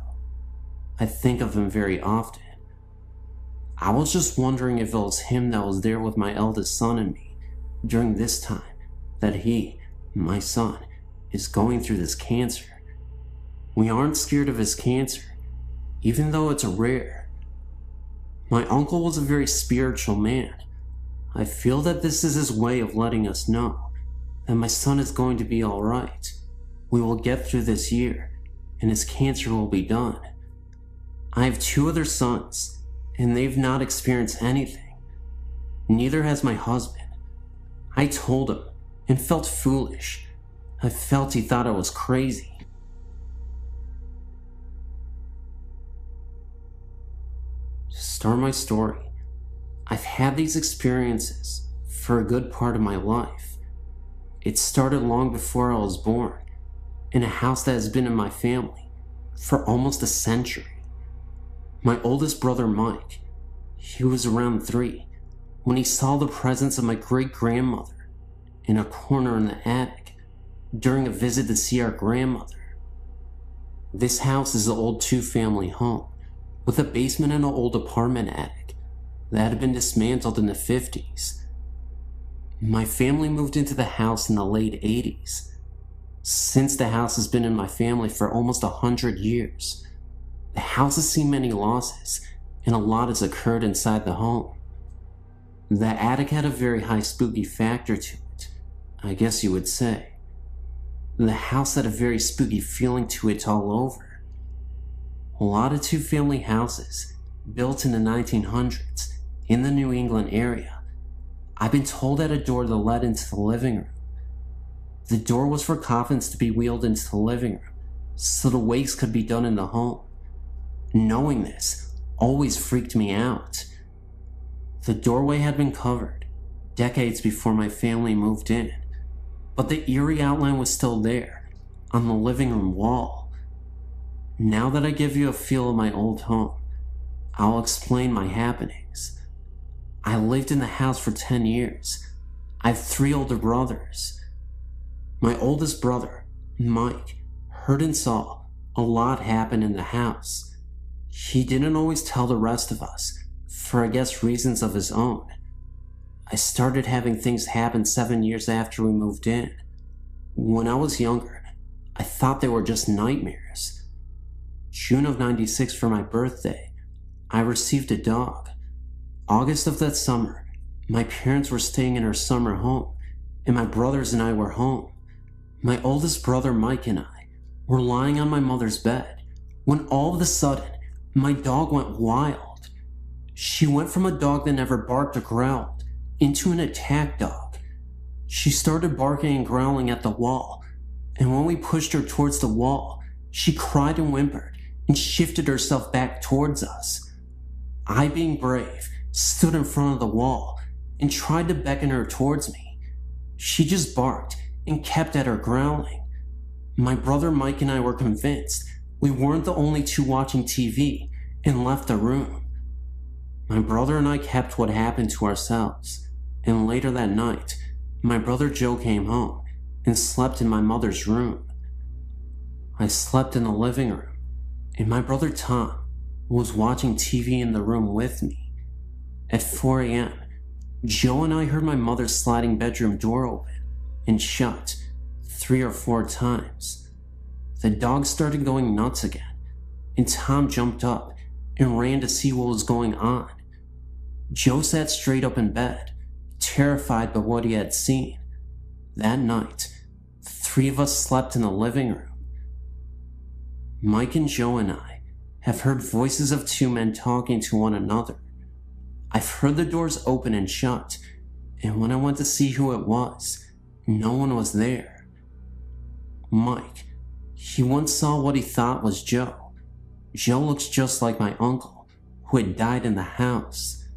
I think of him very often. I was just wondering if it was him that was there with my eldest son and me during this time that he, my son, is going through this cancer. We aren't scared of his cancer, even though it's rare. My uncle was a very spiritual man. I feel that this is his way of letting us know that my son is going to be alright. We will get through this year, and his cancer will be done. I have 2 other sons, and they've not experienced anything. Neither has my husband. I told him, and felt foolish. I felt he thought I was crazy. To start my story, I've had these experiences for a good part of my life. It started long before I was born, in a house that has been in my family for almost a century. My oldest brother Mike, he was around 3 when he saw the presence of my great-grandmother in a corner in the attic during a visit to see our grandmother. This house is an old 2-family home with a basement and an old apartment attic that had been dismantled in the 50s. My family moved into the house in the late 80s. Since the house has been in my family for almost 100 years, the house has seen many losses and a lot has occurred inside the home. The attic had a very high spooky factor to it, I guess you would say. The house had a very spooky feeling to it all over. A lot of 2-family houses, built in the 1900s, in the New England area, I've been told had a door that led into the living room. The door was for coffins to be wheeled into the living room, so the wakes could be done in the home. Knowing this always freaked me out. The doorway had been covered decades before my family moved in, but the eerie outline was still there on the living room wall. Now that I give you a feel of my old home, I'll explain my happenings. I lived in the house for 10 years. I have 3 older brothers. My oldest brother, Mike, heard and saw a lot happen in the house. He didn't always tell the rest of us, for I guess reasons of his own. I started having things happen 7 years after we moved in. When I was younger, I thought they were just nightmares. June of '96 for my birthday, I received a dog. August of that summer, my parents were staying in our summer home, and my brothers and I were home. My oldest brother Mike and I were lying on my mother's bed when all of a sudden, my dog went wild. She went from a dog that never barked or growled into an attack dog. She started barking and growling at the wall, and when we pushed her towards the wall, she cried and whimpered and shifted herself back towards us. I, being brave, stood in front of the wall and tried to beckon her towards me. She just barked and kept at her growling. My brother Mike and I were convinced we weren't the only 2 watching TV and left the room. My brother and I kept what happened to ourselves, and later that night, my brother Joe came home and slept in my mother's room. I slept in the living room, and my brother Tom was watching TV in the room with me. At 4 a.m., Joe and I heard my mother's sliding bedroom door open and shut 3 or 4 times. The dog started going nuts again, and Tom jumped up and ran to see what was going on. Joe sat straight up in bed, terrified by what he had seen. That night, the 3 of us slept in the living room. Mike and Joe and I have heard voices of 2 men talking to one another. I've heard the doors open and shut, and when I went to see who it was, no one was there. Mike, he once saw what he thought was Joe. Joe looks just like my uncle, who had died in the house.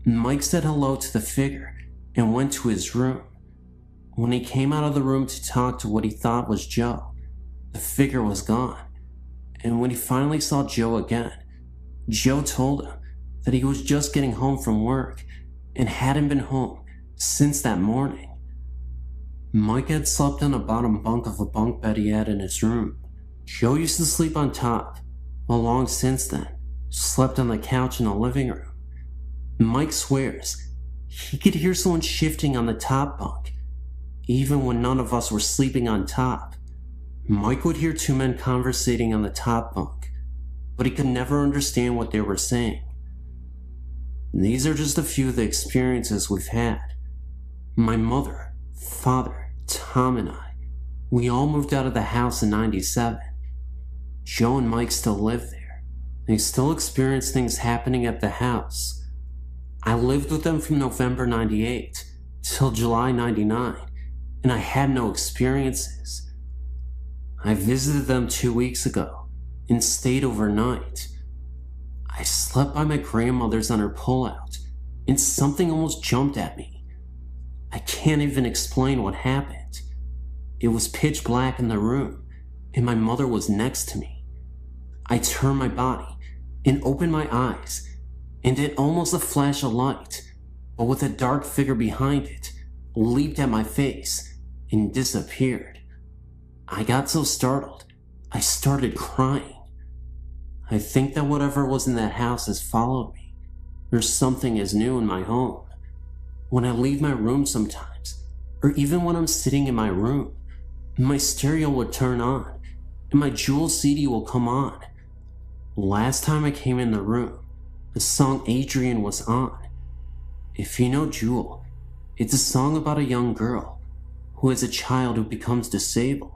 Mike said hello to the figure and went to his room. When he came out of the room to talk to what he thought was Joe, the figure was gone. And when he finally saw Joe again, Joe told him that he was just getting home from work and hadn't been home since that morning. Mike had slept on the bottom bunk of a bunk bed he had in his room. Joe used to sleep on top, while long since then, slept on the couch in the living room. Mike swears he could hear someone shifting on the top bunk, even when none of us were sleeping on top. Mike would hear 2 men conversating on the top bunk, but he could never understand what they were saying. These are just a few of the experiences we've had. My mother, father, Tom, and I, we all moved out of the house in '97. Joe and Mike still live there. They still experience things happening at the house. I lived with them from November '98 till July '99, and I had no experiences. I visited them 2 weeks ago and stayed overnight. I slept by my grandmother's on her pullout, and something almost jumped at me. I can't even explain what happened. It was pitch black in the room, and my mother was next to me. I turned my body and opened my eyes, and it almost a flash of light, but with a dark figure behind it, leaped at my face and disappeared. I got so startled, I started crying. I think that whatever was in that house has followed me, or something is new in my home. When I leave my room sometimes, or even when I'm sitting in my room, my stereo would turn on, and my Jewel CD will come on. Last time I came in the room, the song Adrian was on. If you know Jewel, it's a song about a young girl who is a child who becomes disabled.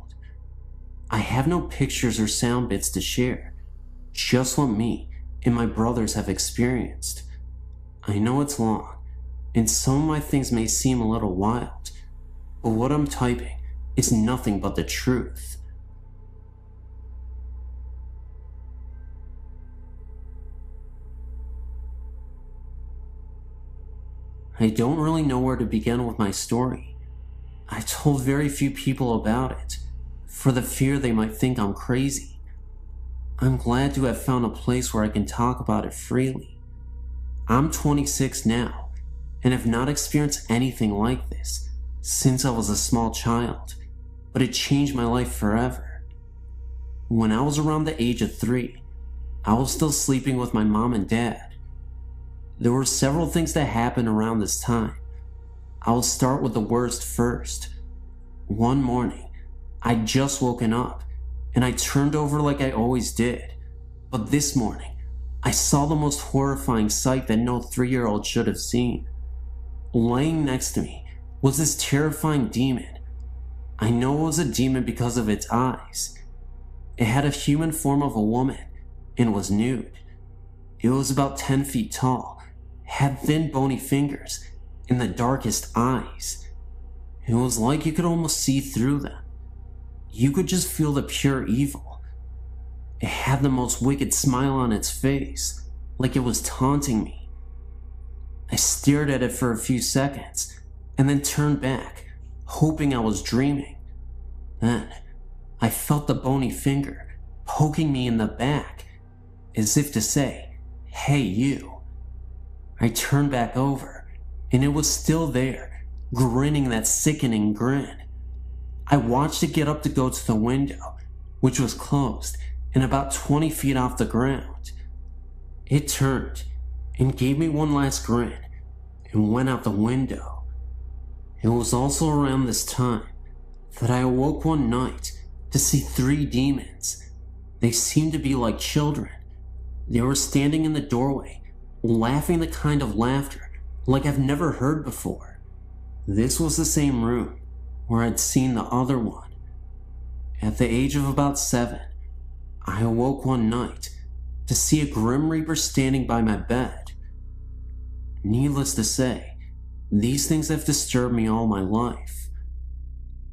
I have no pictures or sound bits to share, just what me and my brothers have experienced. I know it's long, and some of my things may seem a little wild, but what I'm typing is nothing but the truth. I don't really know where to begin with my story. I told very few people about it, for the fear they might think I'm crazy. I'm glad to have found a place where I can talk about it freely. I'm 26 now, and have not experienced anything like this since I was a small child, but it changed my life forever. When I was around the age of 3, I was still sleeping with my mom and dad. There were several things that happened around this time. I'll start with the worst first. One morning, I'd just woken up, and I turned over like I always did. But this morning, I saw the most horrifying sight that no 3-year-old should have seen. Laying next to me was this terrifying demon. I know it was a demon because of its eyes. It had a human form of a woman and was nude. It was about 10 feet tall, had thin bony fingers, and the darkest eyes. It was like you could almost see through them. You could just feel the pure evil. It had the most wicked smile on its face, like it was taunting me. I stared at it for a few seconds, and then turned back, hoping I was dreaming. Then, I felt the bony finger poking me in the back, as if to say, "Hey, you." I turned back over, and it was still there, grinning that sickening grin. I watched it get up to go to the window, which was closed, and about 20 feet off the ground. It turned and gave me one last grin and went out the window. It was also around this time that I awoke one night to see 3 demons. They seemed to be like children. They were standing in the doorway, laughing the kind of laughter like I've never heard before. This was the same room where I'd seen the other one. At the age of about 7, I awoke one night to see a Grim Reaper standing by my bed. Needless to say, these things have disturbed me all my life.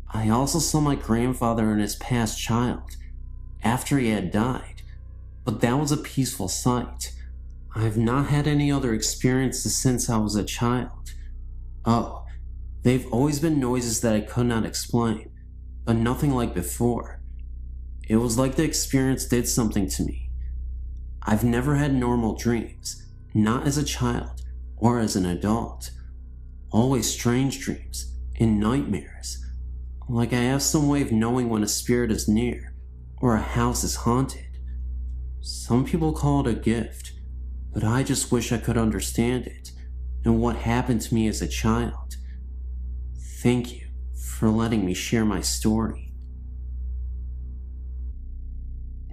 I also saw my grandfather and his past child after he had died, but that was a peaceful sight. I have not had any other experiences since I was a child. Oh, they've always been noises that I could not explain, but nothing like before. It was like the experience did something to me. I've never had normal dreams, not as a child or as an adult. Always strange dreams and nightmares, like I have some way of knowing when a spirit is near or a house is haunted. Some people call it a gift, but I just wish I could understand it and what happened to me as a child. Thank you for letting me share my story.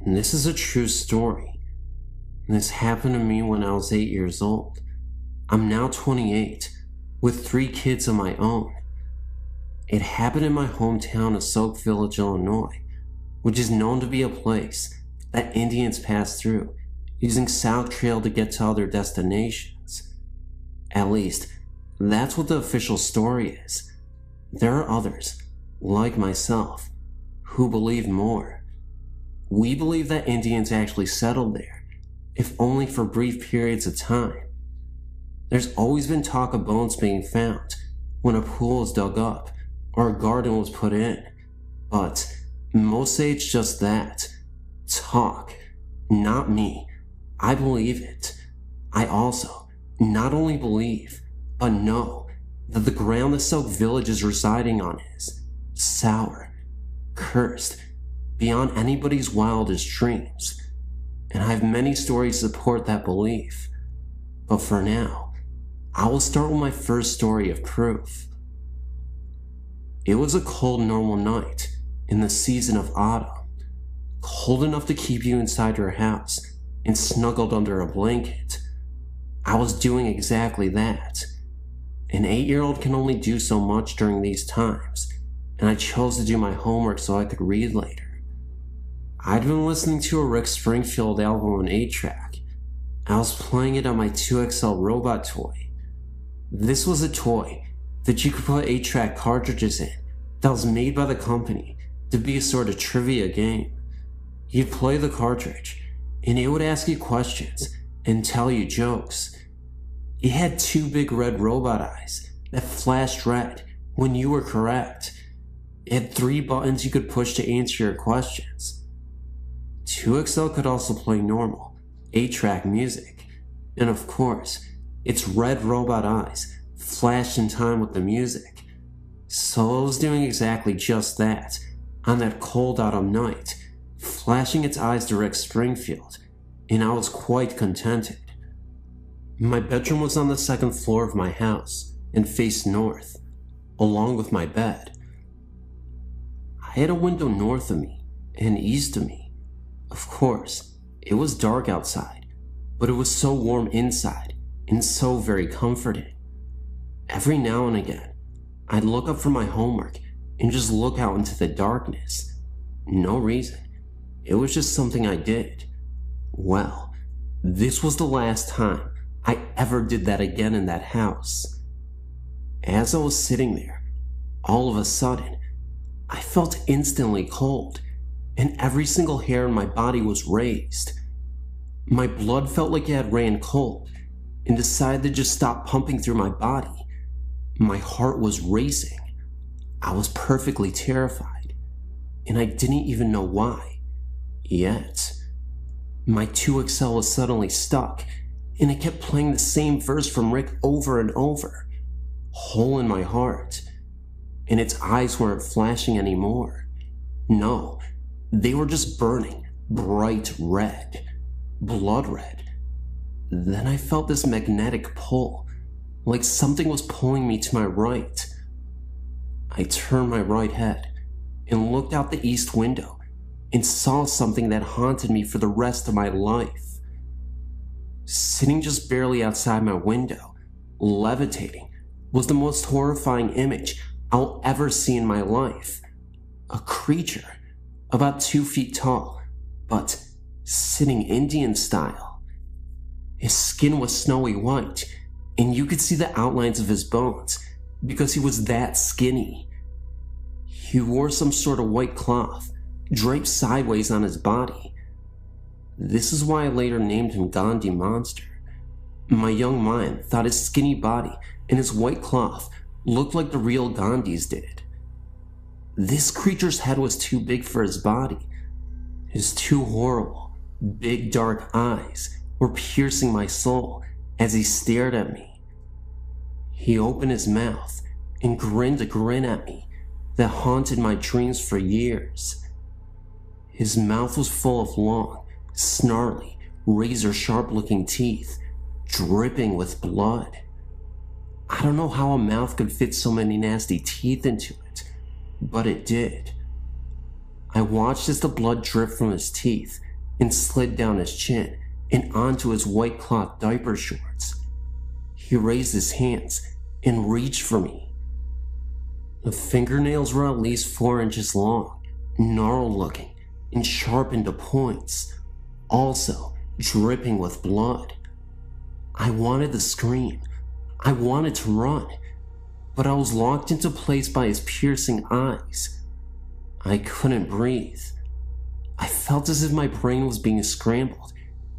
And this is a true story. This happened to me when I was 8 years old. I'm now 28, with 3 kids of my own. It happened in my hometown of Soak Village, Illinois, which is known to be a place that Indians pass through using South Trail to get to other destinations. At least, that's what the official story is. There are others, like myself, who believe more. We believe that Indians actually settled there, if only for brief periods of time. There's always been talk of bones being found when a pool was dug up or a garden was put in, but most say it's just that. Talk. Not me. I believe it. I also not only believe, but know that the ground the Soak Village is residing on is sour, cursed, beyond anybody's wildest dreams, and I have many stories to support that belief. But for now, I will start with my first story of proof. It was a cold, normal night in the season of autumn, cold enough to keep you inside your house and snuggled under a blanket. I was doing exactly that. An 8-year-old can only do so much during these times, and I chose to do my homework so I could read later. I'd been listening to a Rick Springfield album on 8-track. I was playing it on my 2XL robot toy. This was a toy that you could put 8-track cartridges in that was made by the company to be a sort of trivia game. You'd play the cartridge, and it would ask you questions and tell you jokes. It had 2 big red robot eyes that flashed red when you were correct. It had 3 buttons you could push to answer your questions. 2XL could also play normal 8-track music, and of course, its red robot eyes flashed in time with the music. So it was doing exactly just that on that cold autumn night, flashing its eyes to Rick Springfield, and I was quite contented. My bedroom was on the 2nd floor of my house and faced north, along with my bed. I had a window north of me and east of me. Of course, it was dark outside, but it was so warm inside and so very comforting. Every now and again, I'd look up from my homework and just look out into the darkness. No reason. It was just something I did. Well, this was the last time I ever did that again in that house. As I was sitting there, all of a sudden, I felt instantly cold, and every single hair in my body was raised. My blood felt like it had ran cold and decided to just stop pumping through my body. My heart was racing. I was perfectly terrified, and I didn't even know why. Yet, my 2XL was suddenly stuck, and it kept playing the same verse from Rick over and over. Hole in my heart. And its eyes weren't flashing anymore. No, they were just burning bright red, blood red. Then I felt this magnetic pull, like something was pulling me to my right. I turned my right head and looked out the east window and saw something that haunted me for the rest of my life. Sitting just barely outside my window, levitating, was the most horrifying image I'll ever see in my life. A creature, about 2 feet tall, but sitting Indian style. His skin was snowy white, and you could see the outlines of his bones because he was that skinny. He wore some sort of white cloth draped sideways on his body. This is why I later named him Gandhi Monster. My young mind thought his skinny body and his white cloth looked like the real Gandhi's did. This creature's head was too big for his body. His two horrible, big dark eyes were piercing my soul as he stared at me. He opened his mouth and grinned a grin at me that haunted my dreams for years. His mouth was full of long, snarly, razor-sharp looking teeth, dripping with blood. I don't know how a mouth could fit so many nasty teeth into it, but it did. I watched as the blood dripped from his teeth and slid down his chin and onto his white cloth diaper shorts. He raised his hands and reached for me. The fingernails were at least 4 inches long, gnarled looking, and sharpened to points, also dripping with blood. I wanted to scream. I wanted to run, but I was locked into place by his piercing eyes. I couldn't breathe. I felt as if my brain was being scrambled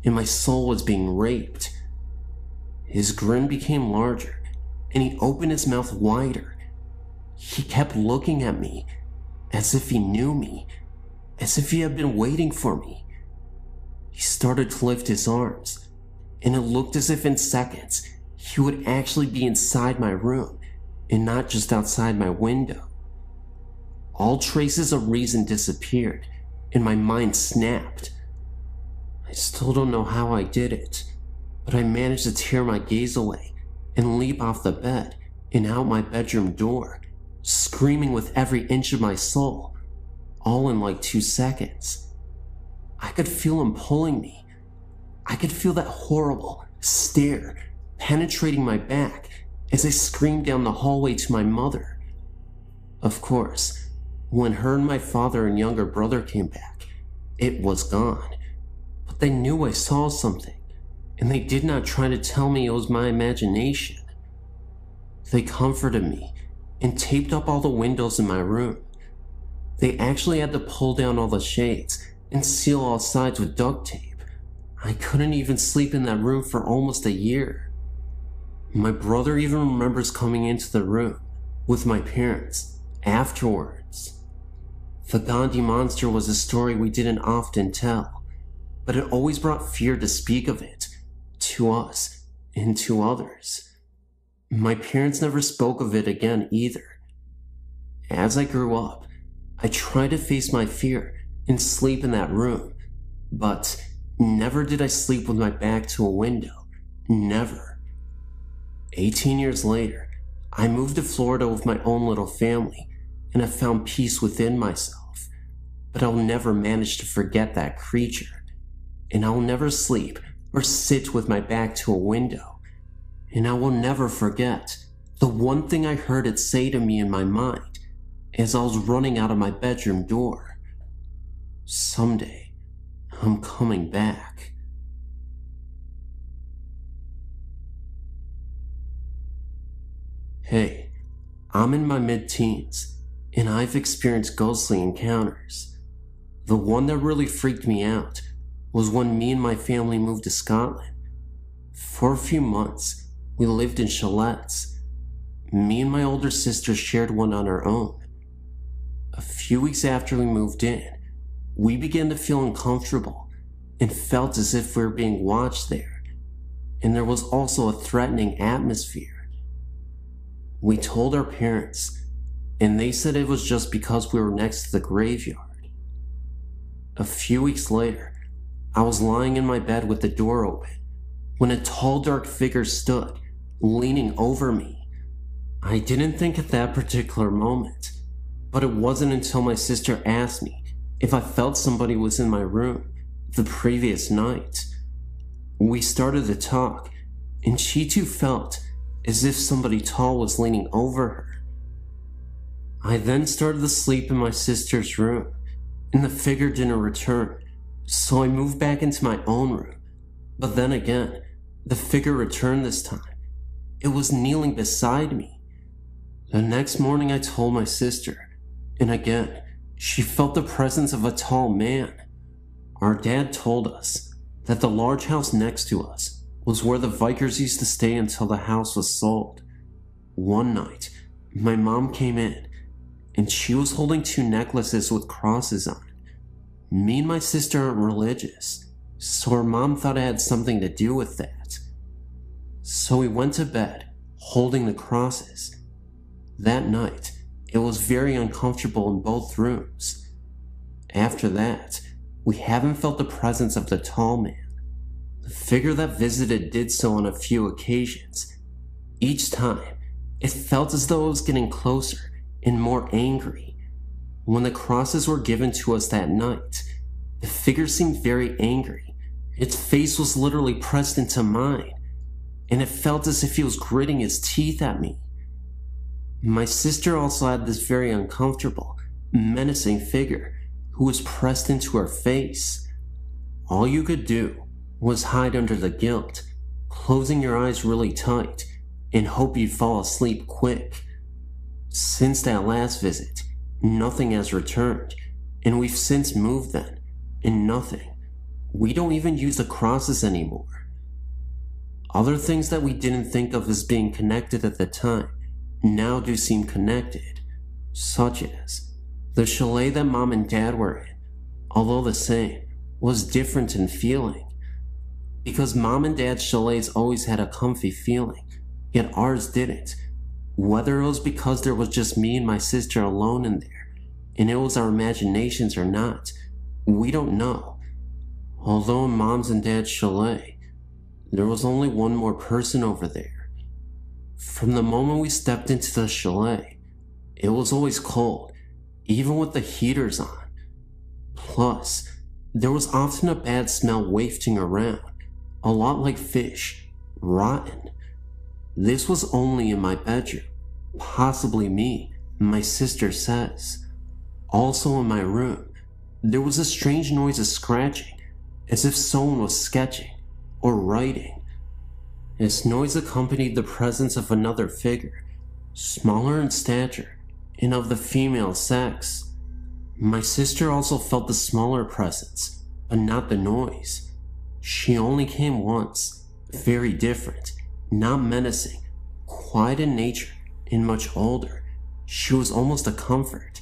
and my soul was being raped. His grin became larger, and he opened his mouth wider. He kept looking at me, as if he knew me, as if he had been waiting for me. He started to lift his arms, and it looked as if in seconds he would actually be inside my room and not just outside my window. All traces of reason disappeared, and my mind snapped. I still don't know how I did it, but I managed to tear my gaze away and leap off the bed and out my bedroom door, screaming with every inch of my soul, all in like 2 seconds. I could feel him pulling me. I could feel that horrible stare penetrating my back as I screamed down the hallway to my mother. Of course, when her and my father and younger brother came back, it was gone. But they knew I saw something, and they did not try to tell me it was my imagination. They comforted me and taped up all the windows in my room. They actually had to pull down all the shades and seal all sides with duct tape. I couldn't even sleep in that room for almost a year. My brother even remembers coming into the room with my parents afterwards. The Gandhi Monster was a story we didn't often tell, but it always brought fear to speak of it, to us and to others. My parents never spoke of it again either. As I grew up, I tried to face my fear and sleep in that room, but never did I sleep with my back to a window. Never. 18 years later, I moved to Florida with my own little family, and I found peace within myself. But I'll never manage to forget that creature, and I'll never sleep or sit with my back to a window, and I will never forget the one thing I heard it say to me in my mind as I was running out of my bedroom door. Someday, I'm coming back. Hey, I'm in my mid-teens, and I've experienced ghostly encounters. The one that really freaked me out was when me and my family moved to Scotland. For a few months, we lived in chalets. Me and my older sister shared one on our own. A few weeks after we moved in, we began to feel uncomfortable and felt as if we were being watched there, and there was also a threatening atmosphere. We told our parents, and they said it was just because we were next to the graveyard. A few weeks later, I was lying in my bed with the door open when a tall, dark figure stood, leaning over me. I didn't think at that particular moment, but it wasn't until my sister asked me if I felt somebody was in my room the previous night. We started to talk, and she too felt as if somebody tall was leaning over her. I then started to sleep in my sister's room, and the figure didn't return, so I moved back into my own room. But then again, the figure returned this time. It was kneeling beside me. The next morning I told my sister, and again, she felt the presence of a tall man. Our dad told us that the large house next to us was where the Vikers used to stay until the house was sold. One night, my mom came in, and she was holding 2 necklaces with crosses on it. Me and my sister aren't religious, so her mom thought it had something to do with that. So we went to bed, holding the crosses. That night, it was very uncomfortable in both rooms. After that, we haven't felt the presence of the tall man. The figure that visited did so on a few occasions. Each time, it felt as though it was getting closer and more angry. When the crosses were given to us that night, the figure seemed very angry. Its face was literally pressed into mine, and it felt as if he was gritting his teeth at me. My sister also had this very uncomfortable, menacing figure who was pressed into her face. All you could do was hide under the guilt, closing your eyes really tight, and hope you'd fall asleep quick. Since that last visit, nothing has returned, and we've since moved then, and nothing. We don't even use the crosses anymore. Other things that we didn't think of as being connected at the time now do seem connected, such as the chalet that Mom and Dad were in, although the same, was different in feeling. Because Mom and Dad's chalets always had a comfy feeling, yet ours didn't. Whether it was because there was just me and my sister alone in there, and it was our imaginations or not, we don't know. Although in Mom's and Dad's chalet, there was only one more person over there. From the moment we stepped into the chalet, it was always cold, even with the heaters on. Plus, there was often a bad smell wafting around, a lot like fish, rotten. This was only in my bedroom, possibly me, my sister says. Also in my room, there was a strange noise of scratching, as if someone was sketching or writing. This noise accompanied the presence of another figure, smaller in stature and of the female sex. My sister also felt the smaller presence, but not the noise. She only came once, very different, not menacing, quiet in nature, and much older. She was almost a comfort,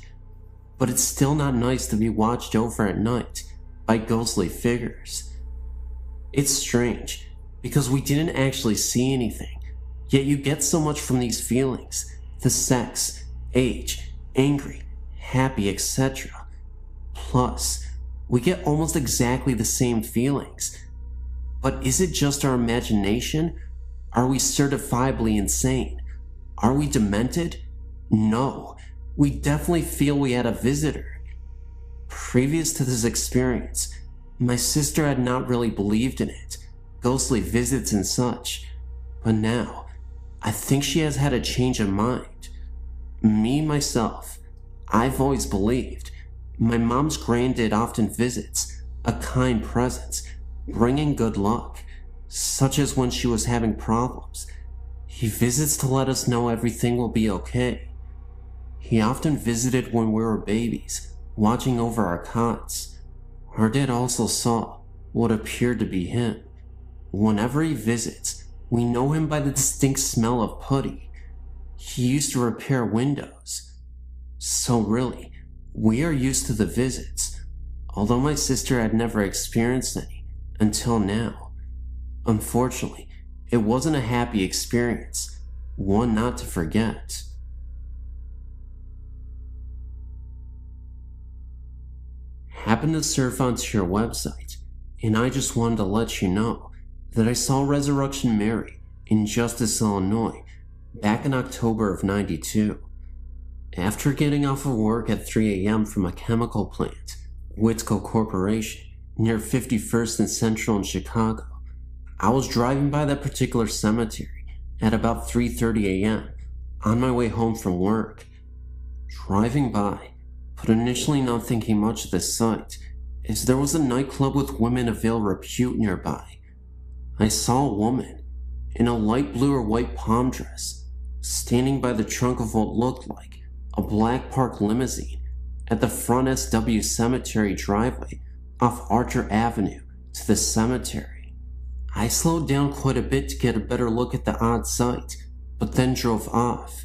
but it's still not nice to be watched over at night by ghostly figures. It's strange, because we didn't actually see anything, yet you get so much from these feelings, the sex, age, angry, happy, etc. Plus, we get almost exactly the same feelings. But is it just our imagination? Are we certifiably insane? Are we demented? No, we definitely feel we had a visitor. Previous to this experience, my sister had not really believed in it, ghostly visits and such, but now, I think she has had a change of mind. Me, myself, I've always believed. My mom's granddad often visits, a kind presence, bringing good luck, such as when she was having problems. He visits to let us know everything will be okay. He often visited when we were babies, watching over our cots. Our dad also saw what appeared to be him. Whenever he visits, we know him by the distinct smell of putty. He used to repair windows. So really, we are used to the visits, although my sister had never experienced any until now. Unfortunately, it wasn't a happy experience, one not to forget. happened to surf onto your website, and I just wanted to let you know that I saw Resurrection Mary in Justice, Illinois, back in October of '92. After getting off of work at 3 a.m. from a chemical plant, Whitco Corporation, near 51st and Central in Chicago, I was driving by that particular cemetery at about 3:30 a.m. on my way home from work. Driving by, but initially not thinking much of the sight, as there was a nightclub with women of ill repute nearby. I saw a woman in a light blue or white palm dress standing by the trunk of what looked like a black park limousine at the front SW Cemetery driveway off Archer Avenue to the cemetery. I slowed down quite a bit to get a better look at the odd sight, but then drove off.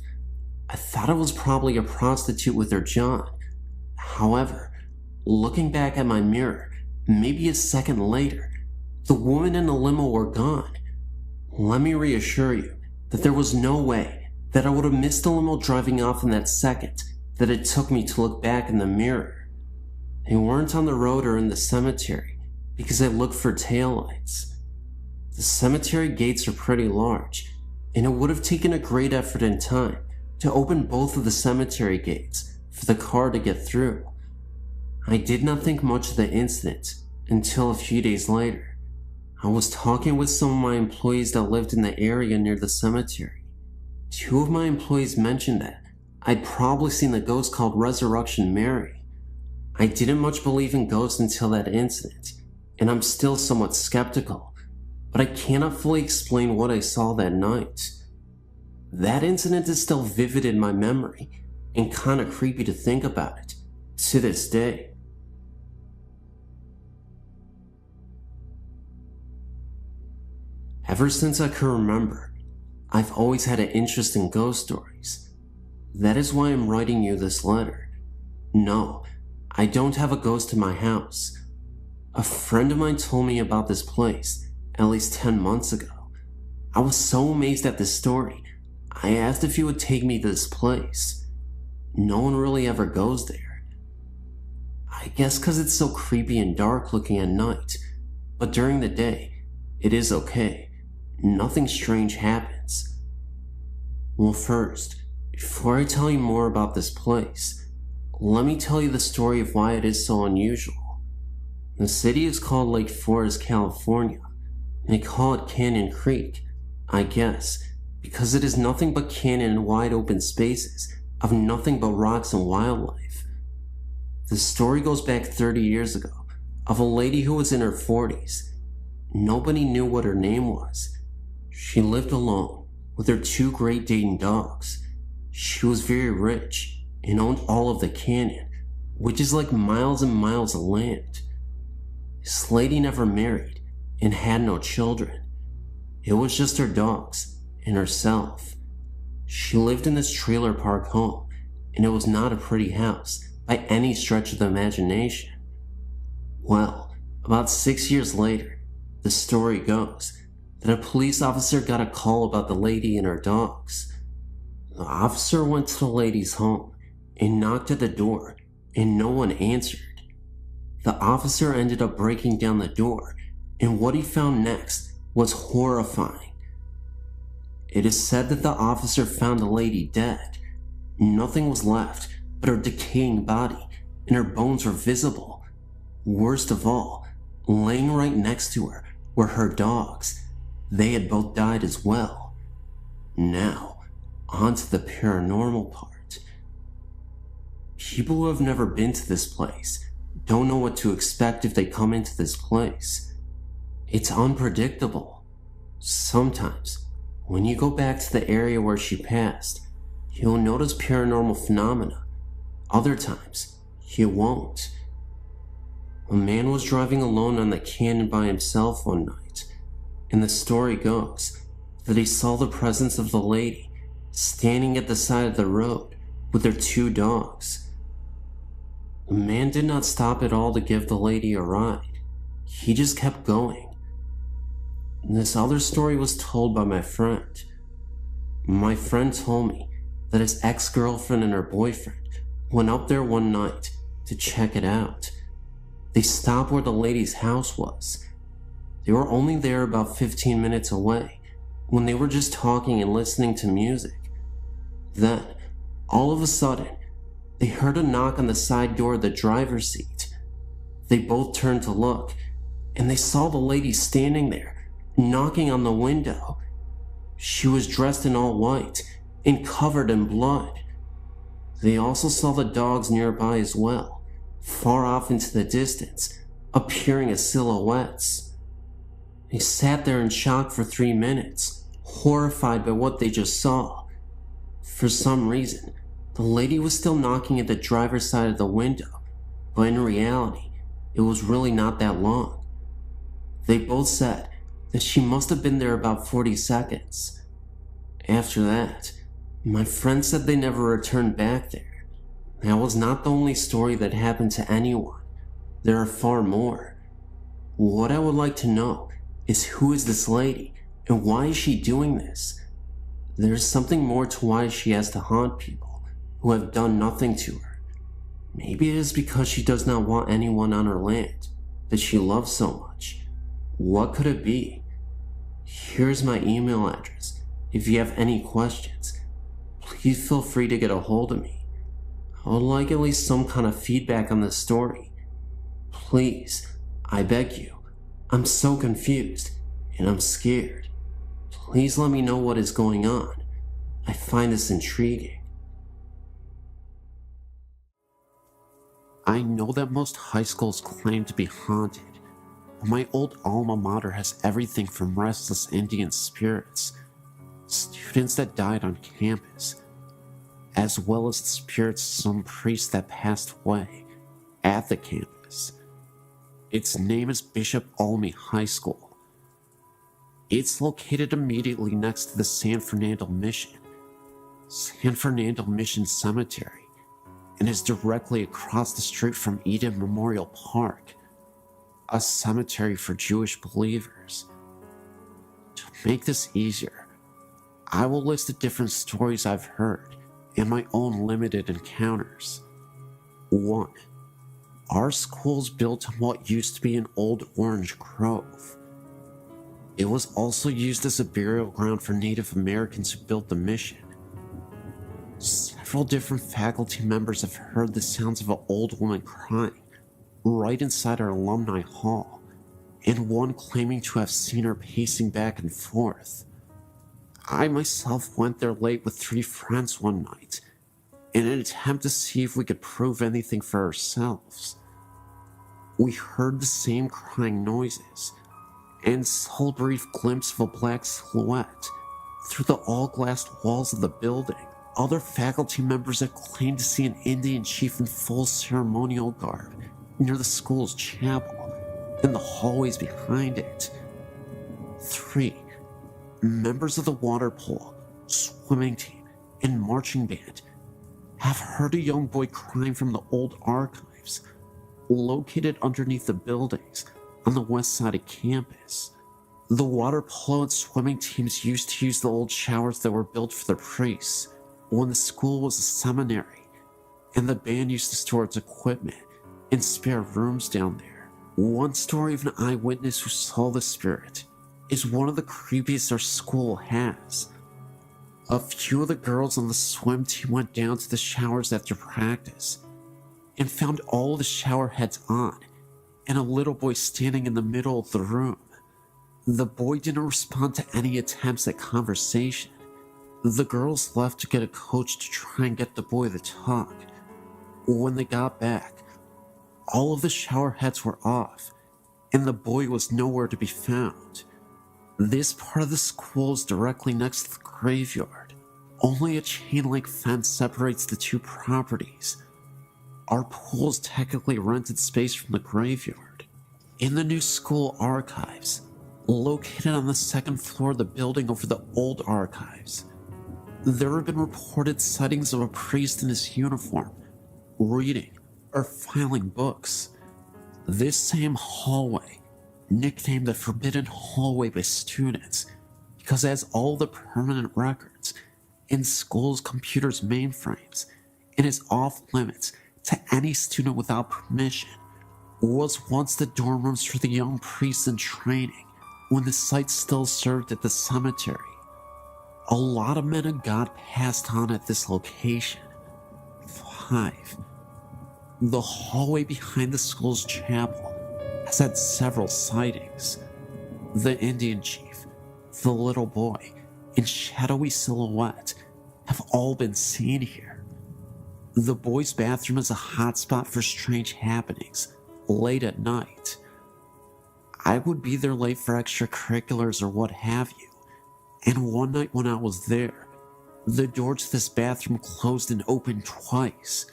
I thought it was probably a prostitute with her John. However, looking back at my mirror, maybe a second later, the woman and the limo were gone. Let me reassure you that there was no way that I would have missed the limo driving off in that second that it took me to look back in the mirror. They weren't on the road or in the cemetery because I looked for taillights. The cemetery gates are pretty large, and it would have taken a great effort and time to open both of the cemetery gates for the car to get through. I did not think much of the incident until a few days later. I was talking with some of my employees that lived in the area near the cemetery. Two of my employees mentioned that I'd probably seen the ghost called Resurrection Mary. I didn't much believe in ghosts until that incident, and I'm still somewhat skeptical, but I cannot fully explain what I saw that night. That incident is still vivid in my memory, and kinda creepy to think about it, to this day. Ever since I can remember, I've always had an interest in ghost stories. That is why I'm writing you this letter. No, I don't have a ghost in my house. A friend of mine told me about this place at least 10 months ago. I was so amazed at this story, I asked if he would take me to this place. No one really ever goes there. I guess because it's so creepy and dark looking at night, but during the day, it is okay. Nothing strange happens. Well, first, before I tell you more about this place, let me tell you the story of why it is so unusual. The city is called Lake Forest, California, and they call it Canyon Creek, I guess, because it is nothing but canyon and wide open spaces of nothing but rocks and wildlife. The story goes back 30 years ago, of a lady who was in her 40s. Nobody knew what her name was. She lived alone with her two Great Dane dogs. She was very rich and owned all of the canyon, which is like miles and miles of land. This lady never married and had no children. It was just her dogs and herself. She lived in this trailer park home, and it was not a pretty house by any stretch of the imagination. Well, about 6 years later, the story goes that a police officer got a call about the lady and her dogs. The officer went to the lady's home and knocked at the door, and no one answered. The officer ended up breaking down the door, and what he found next was horrifying. It is said that the officer found the lady dead. Nothing was left but her decaying body, and her bones were visible. Worst of all, laying right next to her were her dogs. They had both died as well. Now, on to the paranormal part. People who have never been to this place don't know what to expect if they come into this place. It's unpredictable. Sometimes, when you go back to the area where she passed, you'll notice paranormal phenomena. Other times, you won't. A man was driving alone on the canyon by himself one night, and the story goes that he saw the presence of the lady standing at the side of the road with her two dogs. The man did not stop at all to give the lady a ride. He just kept going. This other story was told by my friend. My friend told me that his ex-girlfriend and her boyfriend went up there one night to check it out. They stopped where the lady's house was. They were only there about 15 minutes away when they were just talking and listening to music. Then, all of a sudden, they heard a knock on the side door of the driver's seat. They both turned to look, and they saw the lady standing there, knocking on the window. She was dressed in all white and covered in blood. They also saw the dogs nearby as well, far off into the distance, appearing as silhouettes. They sat there in shock for 3 minutes, horrified by what they just saw. For some reason, the lady was still knocking at the driver's side of the window, but in reality, it was really not that long. They both said that she must have been there about 40 seconds. After that, my friend said they never returned back there. That was not the only story that happened to anyone. There are far more. What I would like to know is who is this lady and why is she doing this? There's something more to why she has to haunt people who have done nothing to her. Maybe it is because she does not want anyone on her land that she loves so much. What could it be? Here's my email address. If you have any questions, please feel free to get a hold of me. I would like at least some kind of feedback on this story. Please, I beg you. I'm so confused, and I'm scared. Please let me know what is going on. I find this intriguing. I know that most high schools claim to be haunted, but my old alma mater has everything from restless Indian spirits, students that died on campus, as well as the spirits of some priest that passed away at the campus. Its name is Bishop Olney High School. It's located immediately next to the San Fernando Mission Cemetery, and is directly across the street from Eden Memorial Park, a cemetery for Jewish believers. To make this easier, I will list the different stories I've heard and my own limited encounters. 1. Our school's built on what used to be an old orange grove. It was also used as a burial ground for Native Americans who built the mission. Several different faculty members have heard the sounds of an old woman crying right inside our alumni hall, and one claiming to have seen her pacing back and forth. I myself went there late with 3 friends one night in an attempt to see if we could prove anything for ourselves. We heard the same crying noises and saw a brief glimpse of a black silhouette through the all-glassed walls of the building. Other faculty members have claimed to see an Indian chief in full ceremonial garb near the school's chapel and the hallways behind it. 3. Members of the water polo, swimming team, and marching band have heard a young boy crying from the old archives located underneath the buildings on the west side of campus. The water polo and swimming teams used to use the old showers that were built for the priests when the school was a seminary, and the band used to store its equipment in spare rooms down there. One story of an eyewitness who saw the spirit is one of the creepiest our school has. A few of the girls on the swim team went down to the showers after practice and found all the shower heads on and a little boy standing in the middle of the room. The boy didn't respond to any attempts at conversation. The girls left to get a coach to try and get the boy to talk. When they got back, all of the shower heads were off, and the boy was nowhere to be found. This part of the school is directly next to the graveyard. Only a chain-link fence separates the two properties. Our pool is technically rented space from the graveyard. In the new school archives, located on the 2nd floor of the building over the old archives, there have been reported sightings of a priest in his uniform, reading or filing books. This same hallway, nicknamed the Forbidden Hallway by students, because it has all the permanent records in school's computers' mainframes and is off limits to any student without permission was once the dorm rooms for the young priests in training when the site still served at the cemetery. A lot of men of God passed on at this location. 5. The hallway behind the school's chapel has had several sightings. The Indian chief, the little boy, and shadowy silhouette have all been seen here. The boys' bathroom is a hotspot for strange happenings late at night. I would be there late for extracurriculars or what have you, and one night when I was there, the door to this bathroom closed and opened twice.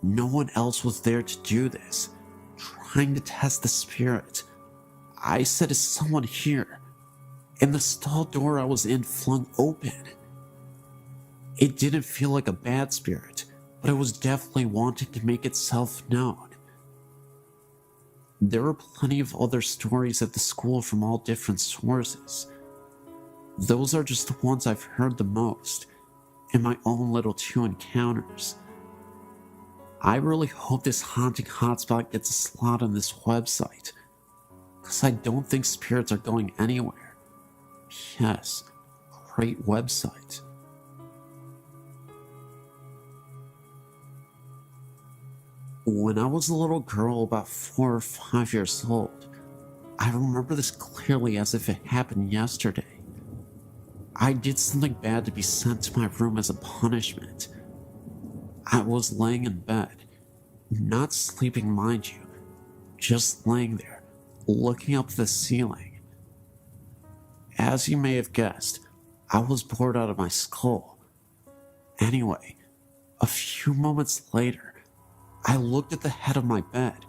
No one else was there to do this, trying to test the spirit. I said, "Is someone here?" And the stall door I was in flung open. It didn't feel like a bad spirit, but it was definitely wanting to make itself known. There are plenty of other stories at the school from all different sources. Those are just the ones I've heard the most, and my own little 2 encounters. I really hope this haunting hotspot gets a slot on this website, because I don't think spirits are going anywhere. Yes, great website. When I was a little girl, about 4 or 5 years old, I remember this clearly as if it happened yesterday. I did something bad to be sent to my room as a punishment. I was laying in bed, not sleeping, mind you, just laying there, looking up at the ceiling. As you may have guessed, I was bored out of my skull. Anyway, a few moments later, I looked at the head of my bed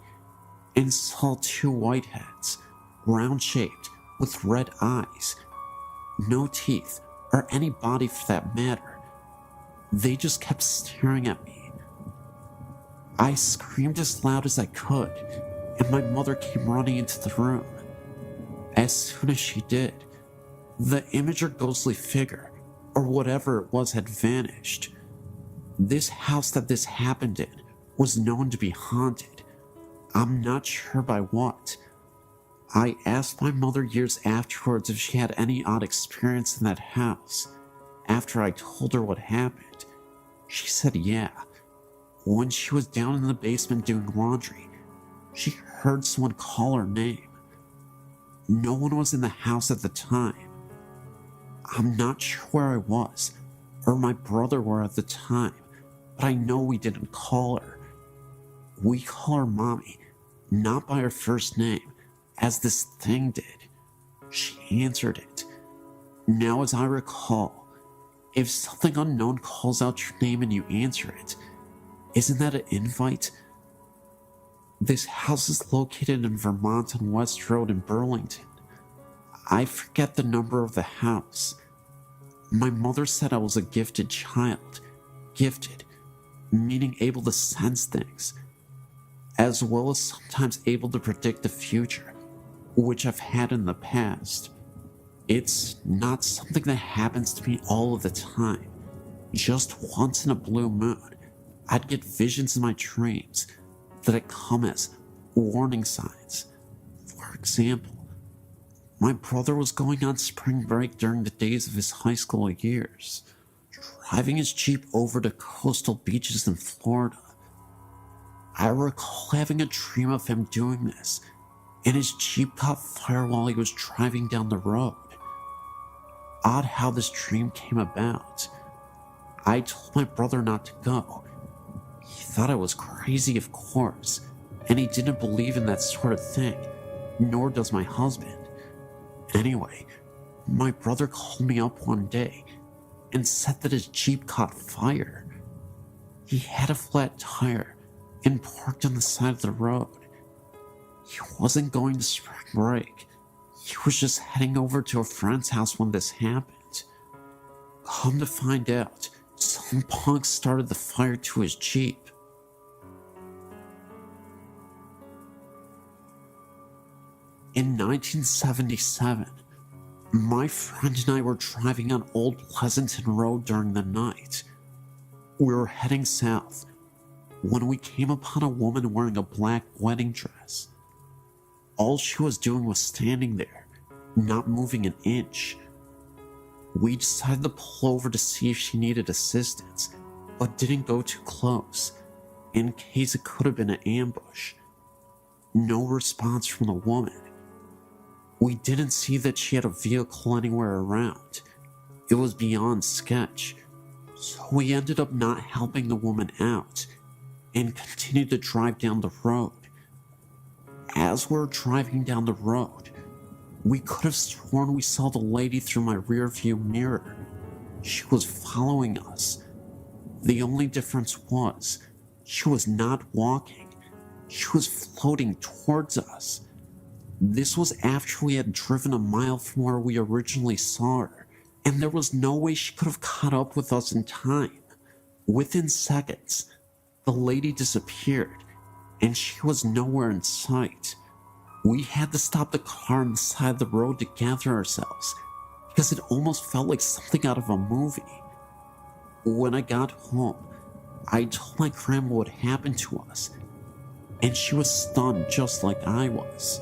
and saw 2 white heads, round-shaped, with red eyes. No teeth, or any body for that matter. They just kept staring at me. I screamed as loud as I could, and my mother came running into the room. As soon as she did, the image or ghostly figure, or whatever it was, had vanished. This house that this happened in was known to be haunted. I'm not sure by what. I asked my mother years afterwards if she had any odd experience in that house. After I told her what happened, she said yeah. When she was down in the basement doing laundry, she heard someone call her name. No one was in the house at the time. I'm not sure where I was, or my brother were at the time, but I know we didn't call her. We call her Mommy, not by her first name, as this thing did. She answered it. Now, as I recall, if something unknown calls out your name and you answer it, isn't that an invite? This house is located in Vermont on West Road in Burlington. I forget the number of the house. My mother said I was a gifted child. Gifted, meaning able to sense things, as well as sometimes able to predict the future, which I've had in the past. It's not something that happens to me all of the time. Just once in a blue moon, I'd get visions in my dreams that had come as warning signs. For example, my brother was going on spring break during the days of his high school years, driving his Jeep over to coastal beaches in Florida. I recall having a dream of him doing this, and his Jeep caught fire while he was driving down the road. Odd how this dream came about. I told my brother not to go. He thought I was crazy, of course, and he didn't believe in that sort of thing, nor does my husband. Anyway, my brother called me up one day and said that his Jeep caught fire. He had a flat tire and parked on the side of the road. He wasn't going to spring break. He was just heading over to a friend's house when this happened. Come to find out, some punk started the fire to his Jeep. In 1977, my friend and I were driving on Old Pleasanton Road during the night. We were heading south. when we came upon a woman wearing a black wedding dress. All she was doing was standing there, not moving an inch. We decided to pull over to see if she needed assistance, but didn't go too close, in case it could have been an ambush. No response from the woman. We didn't see that she had a vehicle anywhere around. It was beyond sketch, so we ended up not helping the woman out and continued to drive down the road. As we were driving down the road, we could have sworn we saw the lady through my rearview mirror. She was following us. The only difference was, she was not walking. She was floating towards us. This was after we had driven a mile from where we originally saw her, and there was no way she could have caught up with us in time. Within seconds, the lady disappeared, and she was nowhere in sight. We had to stop the car on the side of the road to gather ourselves, because it almost felt like something out of a movie. When I got home, I told my grandma what happened to us, and she was stunned just like I was.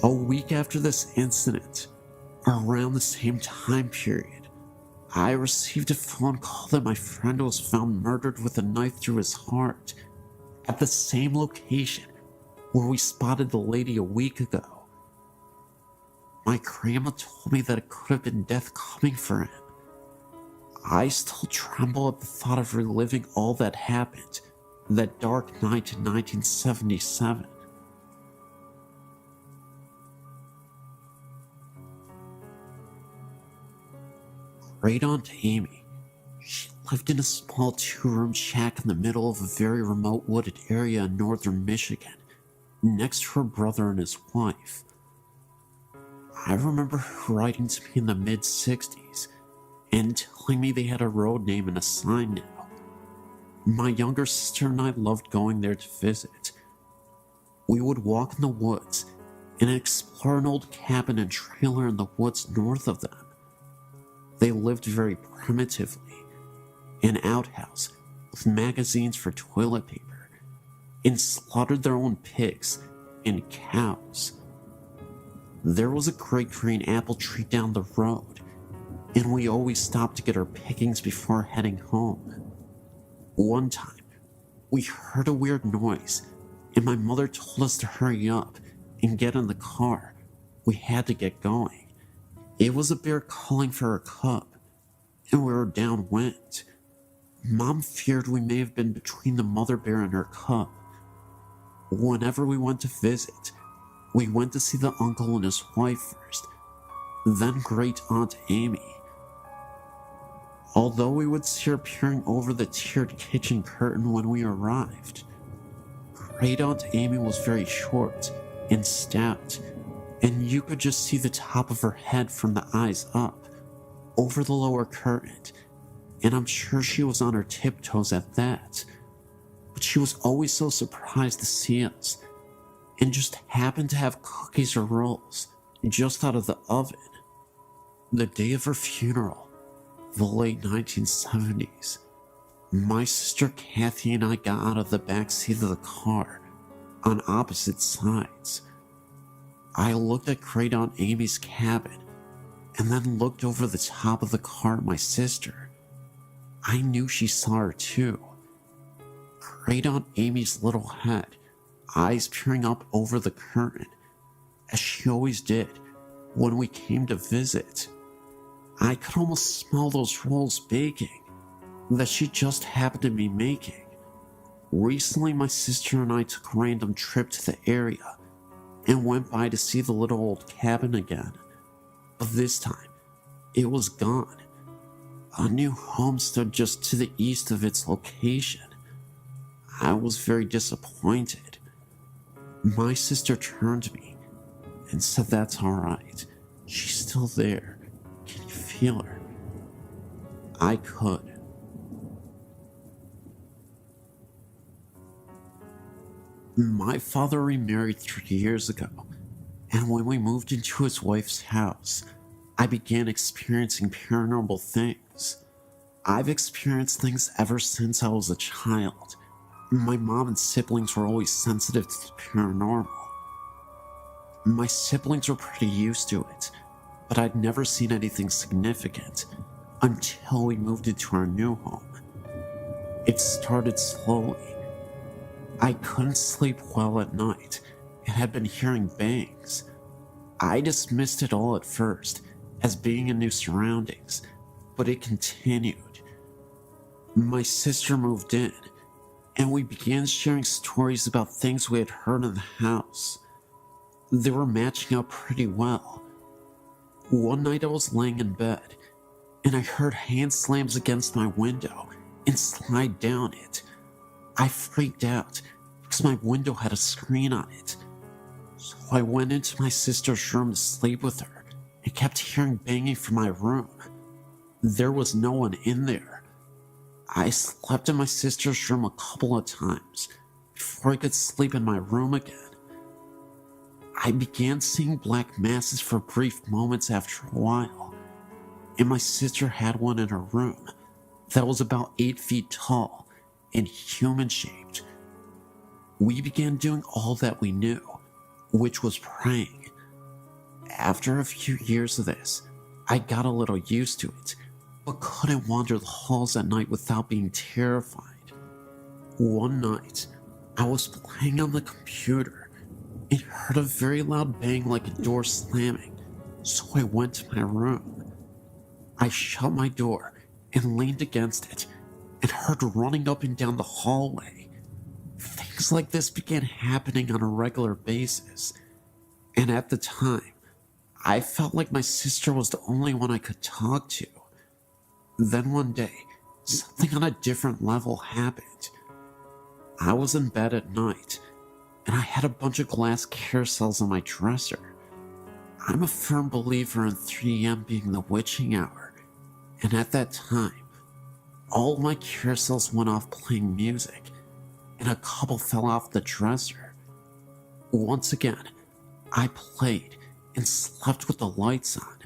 A week after this incident, around the same time period, I received a phone call that my friend was found murdered with a knife through his heart at the same location where we spotted the lady a week ago. My grandma told me that it could have been death coming for him. I still tremble at the thought of reliving all that happened that dark night in 1977. Great Aunt Amy. She lived in a small 2-room shack in the middle of a very remote wooded area in northern Michigan, next to her brother and his wife. I remember her writing to me in the mid-60s and telling me they had a road name and a sign now. My younger sister and I loved going there to visit. We would walk in the woods and explore an old cabin and trailer in the woods north of them. They lived very primitively, an outhouse with magazines for toilet paper, and slaughtered their own pigs and cows. There was a great green apple tree down the road, and we always stopped to get our pickings before heading home. One time, we heard a weird noise, and my mother told us to hurry up and get in the car. We had to get going. It was a bear calling for her cub, and we were downwind. Mom feared we may have been between the mother bear and her cub. Whenever we went to visit, we went to see the uncle and his wife first, then Great Aunt Amy. Although we would see her peering over the tiered kitchen curtain when we arrived. Great Aunt Amy was very short and stout, and you could just see the top of her head from the eyes up, over the lower curtain, and I'm sure she was on her tiptoes at that. But she was always so surprised to see us, and just happened to have cookies or rolls just out of the oven. The day of her funeral, the late 1970s, my sister Kathy and I got out of the back seat of the car on opposite sides. I looked at Great Aunt Amy's cabin and then looked over the top of the car at my sister. I knew she saw her too. Great Aunt Amy's little head, eyes peering up over the curtain, as she always did when we came to visit. I could almost smell those rolls baking that she just happened to be making. Recently, my sister and I took a random trip to the area and went by to see the little old cabin again. But this time, it was gone. A new home stood just to the east of its location. I was very disappointed. My sister turned to me and said, "That's alright. She's still there. Can you feel her?" I could. My father remarried 3 years ago, and when we moved into his wife's house, I began experiencing paranormal things. I've experienced things ever since I was a child. My mom and siblings were always sensitive to the paranormal. My siblings were pretty used to it, but I'd never seen anything significant until we moved into our new home. It started slowly. I couldn't sleep well at night and had been hearing bangs. I dismissed it all at first as being in new surroundings, but it continued. My sister moved in, and we began sharing stories about things we had heard in the house. They were matching up pretty well. One night I was laying in bed, and I heard hand slams against my window and slide down it. I freaked out because my window had a screen on it. So I went into my sister's room to sleep with her and kept hearing banging from my room. There was no one in there. I slept in my sister's room a couple of times before I could sleep in my room again. I began seeing black masses for brief moments after a while, and my sister had one in her room that was about 8 feet tall and human-shaped. We began doing all that we knew, which was praying. After a few years of this, I got a little used to it, but couldn't wander the halls at night without being terrified. One night, I was playing on the computer and heard a very loud bang like a door slamming, so I went to my room. I shut my door and leaned against it and heard running up and down the hallway. Things like this began happening on a regular basis, and at the time, I felt like my sister was the only one I could talk to. Then one day, something on a different level happened. I was in bed at night, and I had a bunch of glass carousels on my dresser. I'm a firm believer in 3 a.m. being the witching hour, and at that time, all of my carousels went off playing music, and a couple fell off the dresser. Once again, I played and slept with the lights on.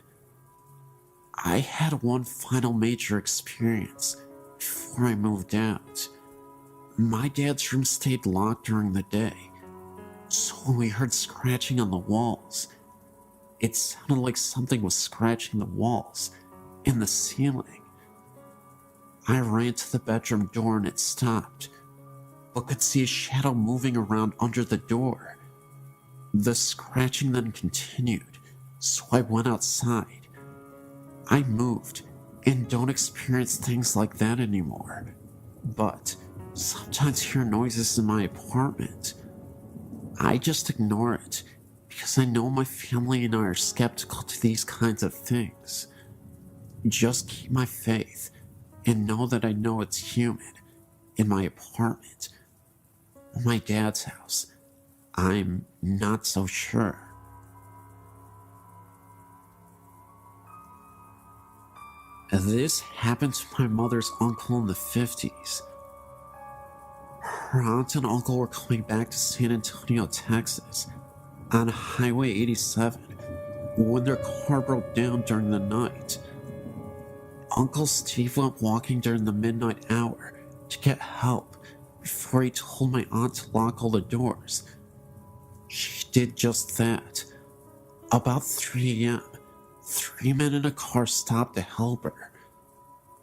I had one final major experience before I moved out. My dad's room stayed locked during the day, so when we heard scratching on the walls, it sounded like something was scratching the walls and the ceiling. I ran to the bedroom door and it stopped, but could see a shadow moving around under the door. The scratching then continued, so I went outside. I moved and don't experience things like that anymore, but sometimes hear noises in my apartment. I just ignore it because I know my family and I are skeptical to these kinds of things. Just keep my faith and know that I know it's human in my apartment. My dad's house, I'm not so sure. This happened to my mother's uncle in the 50s. Her aunt and uncle were coming back to San Antonio, Texas, on Highway 87 when their car broke down during the night. Uncle Steve went walking during the midnight hour to get help before he told my aunt to lock all the doors. She did just that. About 3 a.m., 3 men in a car stopped to help her.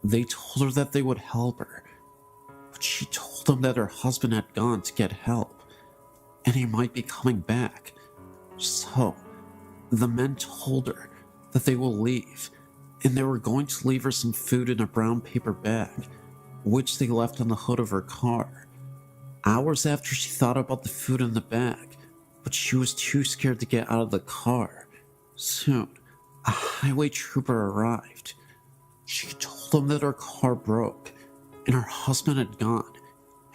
They told her that they would help her, but she told them that her husband had gone to get help, and he might be coming back. So, the men told her that they will leave, and they were going to leave her some food in a brown paper bag, which they left on the hood of her car. Hours after she thought about the food in the bag, but she was too scared to get out of the car. Soon, a highway trooper arrived. She told them that her car broke, and her husband had gone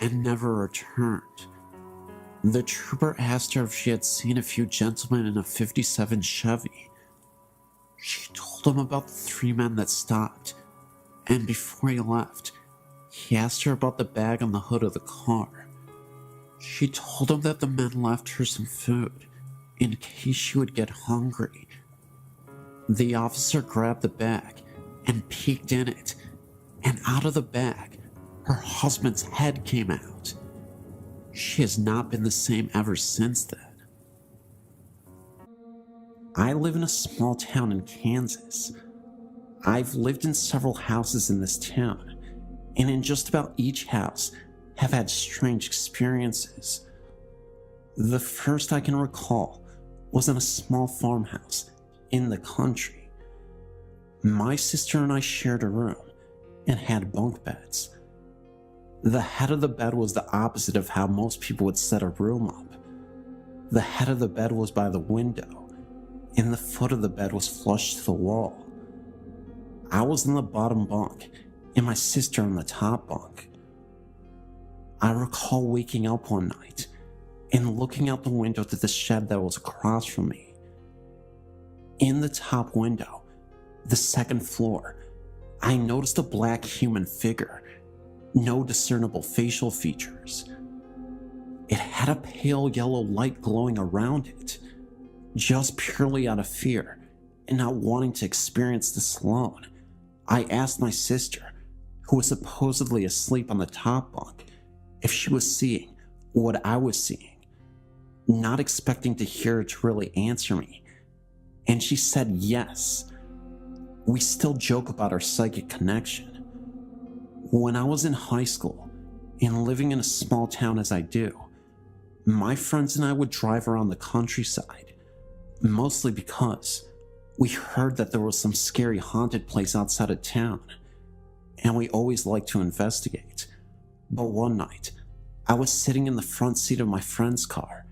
and never returned. The trooper asked her if she had seen a few gentlemen in a '57 Chevy. She told him about the 3 men that stopped, and before he left, he asked her about the bag on the hood of the car. She told him that the men left her some food in case she would get hungry. The officer grabbed the bag and peeked in it, and out of the bag, her husband's head came out. She has not been the same ever since then. I live in a small town in Kansas. I've lived in several houses in this town, and in just about each house have had strange experiences. The first I can recall was in a small farmhouse in the country. My sister and I shared a room and had bunk beds. The head of the bed was the opposite of how most people would set a room up. The head of the bed was by the window, and the foot of the bed was flush to the wall. I was in the bottom bunk, and my sister in the top bunk. I recall waking up one night and looking out the window to the shed that was across from me. In the top window, the second floor, I noticed a black human figure, no discernible facial features. It had a pale yellow light glowing around it, just purely out of fear and not wanting to experience this alone. I asked my sister, who was supposedly asleep on the top bunk, if she was seeing what I was seeing, not expecting to hear her to really answer me, and she said yes. We still joke about our psychic connection. When I was in high school and living in a small town as I do, my friends and I would drive around the countryside, mostly because we heard that there was some scary haunted place outside of town, and we always liked to investigate. But one night, I was sitting in the front seat of my friend's car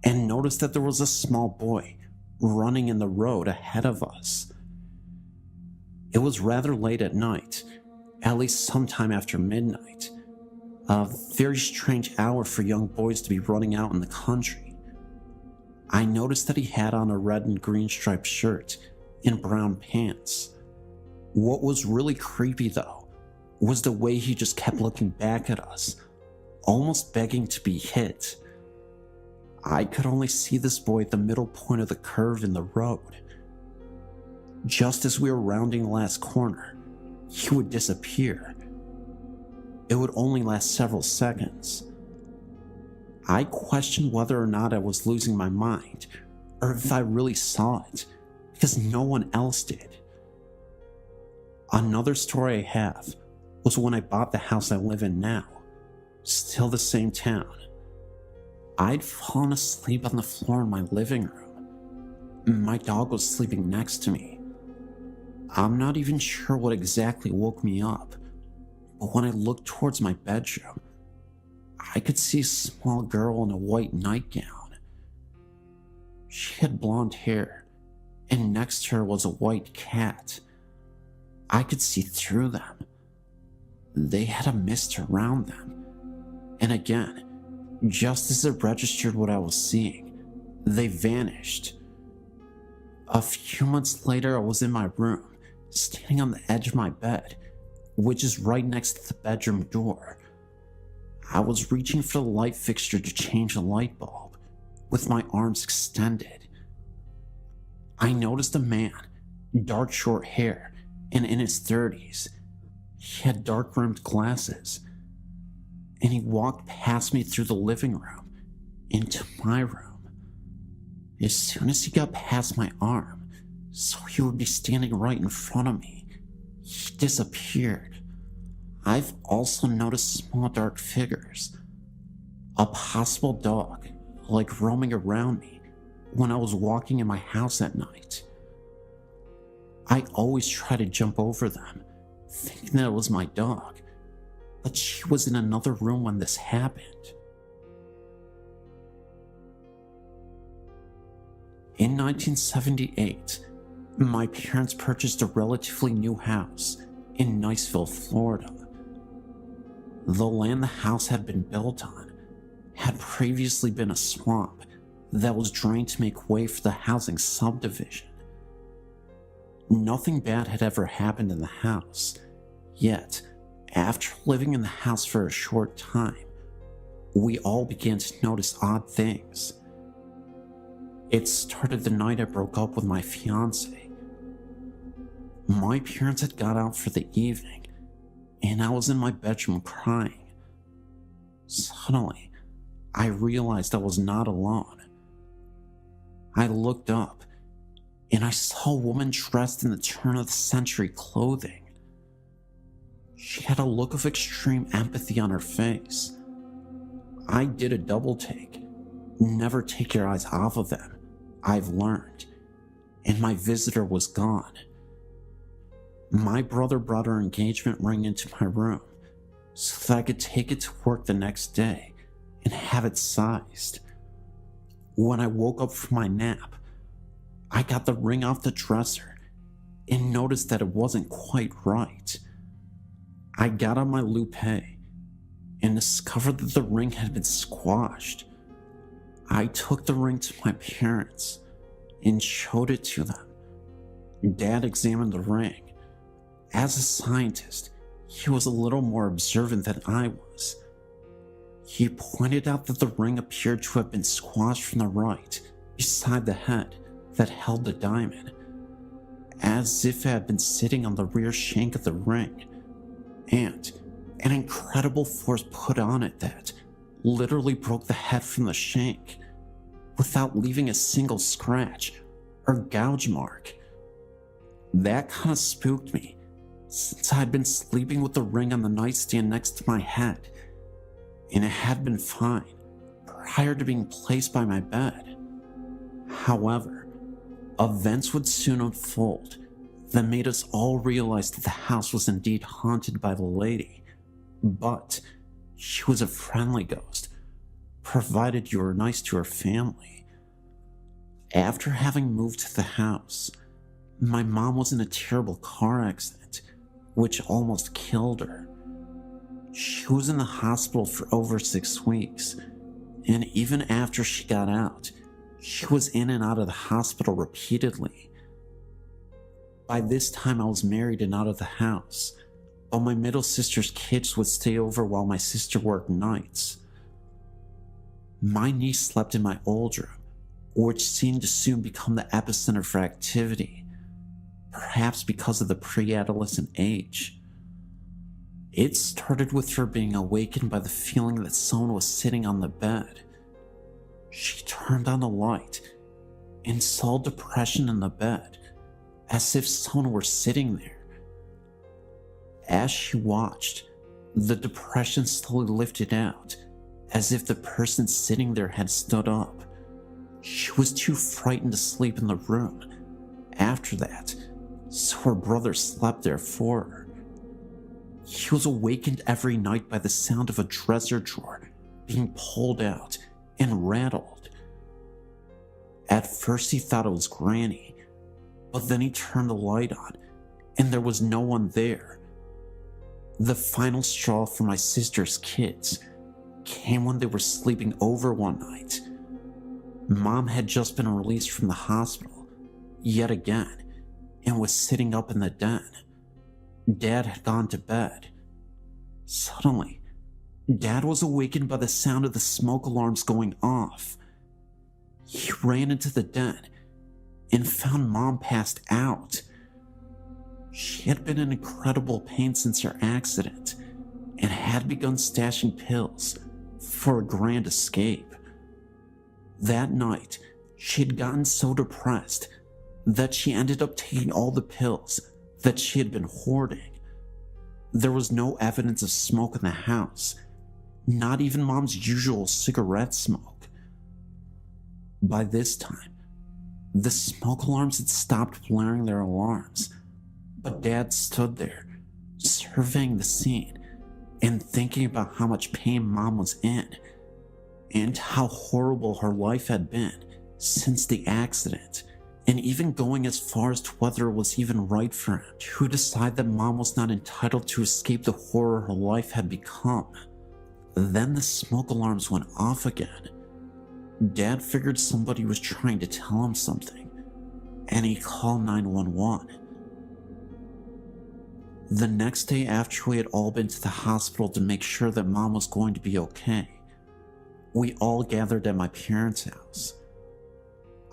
and noticed that there was a small boy running in the road ahead of us. It was rather late at night, at least sometime after midnight, a very strange hour for young boys to be running out in the country. I noticed that he had on a red and green striped shirt and brown pants. What was really creepy though was the way he just kept looking back at us, almost begging to be hit. I could only see this boy at the middle point of the curve in the road. Just as we were rounding the last corner, he would disappear. It would only last several seconds. I questioned whether or not I was losing my mind, or if I really saw it, because no one else did. Another story I have was when I bought the house I live in now, still the same town. I'd fallen asleep on the floor in my living room. My dog was sleeping next to me. I'm not even sure what exactly woke me up, but when I looked towards my bedroom, I could see a small girl in a white nightgown. She had blonde hair, and next to her was a white cat. I could see through them. They had a mist around them. And again, just as it registered what I was seeing, they vanished. A few months later, I was in my room, standing on the edge of my bed, which is right next to the bedroom door. I was reaching for the light fixture to change the light bulb, with my arms extended. I noticed a man, dark short hair, and in his 30s. He had dark-rimmed glasses, and he walked past me through the living room, into my room. As soon as he got past my arm, so he would be standing right in front of me, he disappeared. I've also noticed small dark figures, a possible dog, like roaming around me when I was walking in my house at night. I always try to jump over them, thinking that it was my dog, but she was in another room when this happened. In 1978, my parents purchased a relatively new house in Niceville, Florida. The land the house had been built on had previously been a swamp that was drained to make way for the housing subdivision. Nothing bad had ever happened in the house, yet, after living in the house for a short time, we all began to notice odd things. It started the night I broke up with my fiance. My parents had got out for the evening, and I was in my bedroom crying. Suddenly, I realized I was not alone. I looked up, and I saw a woman dressed in the turn-of-the-century clothing. She had a look of extreme empathy on her face. I did a double take. Never take your eyes off of them, I've learned. And my visitor was gone. My brother brought her engagement ring into my room so that I could take it to work the next day and have it sized. When I woke up from my nap, I got the ring off the dresser and noticed that it wasn't quite right. I got on my loupe and discovered that the ring had been squashed. I took the ring to my parents and showed it to them. Dad examined the ring. As a scientist, he was a little more observant than I was. He pointed out that the ring appeared to have been squashed from the right, beside the head that held the diamond, as if it had been sitting on the rear shank of the ring, and an incredible force put on it that literally broke the head from the shank, without leaving a single scratch or gouge mark. That kind of spooked me, since I had been sleeping with the ring on the nightstand next to my head, and it had been fine prior to being placed by my bed. However, events would soon unfold that made us all realize that the house was indeed haunted by the lady, but she was a friendly ghost, provided you were nice to her family. After having moved to the house, my mom was in a terrible car accident, which almost killed her. She was in the hospital for over 6 weeks, and even after she got out, she was in and out of the hospital repeatedly. By this time I was married and out of the house, but my middle sister's kids would stay over while my sister worked nights. My niece slept in my old room, which seemed to soon become the epicenter for activity, perhaps because of the pre-adolescent age. It started with her being awakened by the feeling that someone was sitting on the bed. She turned on the light and saw depression in the bed, as if someone were sitting there. As she watched, the depression slowly lifted out, as if the person sitting there had stood up. She was too frightened to sleep in the room after that, so her brother slept there for her. He was awakened every night by the sound of a dresser drawer being pulled out and rattled. At first he thought it was Granny, but then he turned the light on and there was no one there. The final straw for my sister's kids came when they were sleeping over one night. Mom had just been released from the hospital, yet again, and was sitting up in the den. Dad had gone to bed. Suddenly, Dad was awakened by the sound of the smoke alarms going off. He ran into the den and found Mom passed out. She had been in incredible pain since her accident and had begun stashing pills for a grand escape. That night, she had gotten so depressed that she ended up taking all the pills that she had been hoarding. There was no evidence of smoke in the house, not even Mom's usual cigarette smoke. By this time, the smoke alarms had stopped blaring their alarms, but Dad stood there, surveying the scene and thinking about how much pain Mom was in and how horrible her life had been since the accident, and even going as far as to whether it was even right for him to decide that Mom was not entitled to escape the horror her life had become. Then the smoke alarms went off again. Dad figured somebody was trying to tell him something, and he called 911. The next day after we had all been to the hospital to make sure that Mom was going to be okay, we all gathered at my parents' house.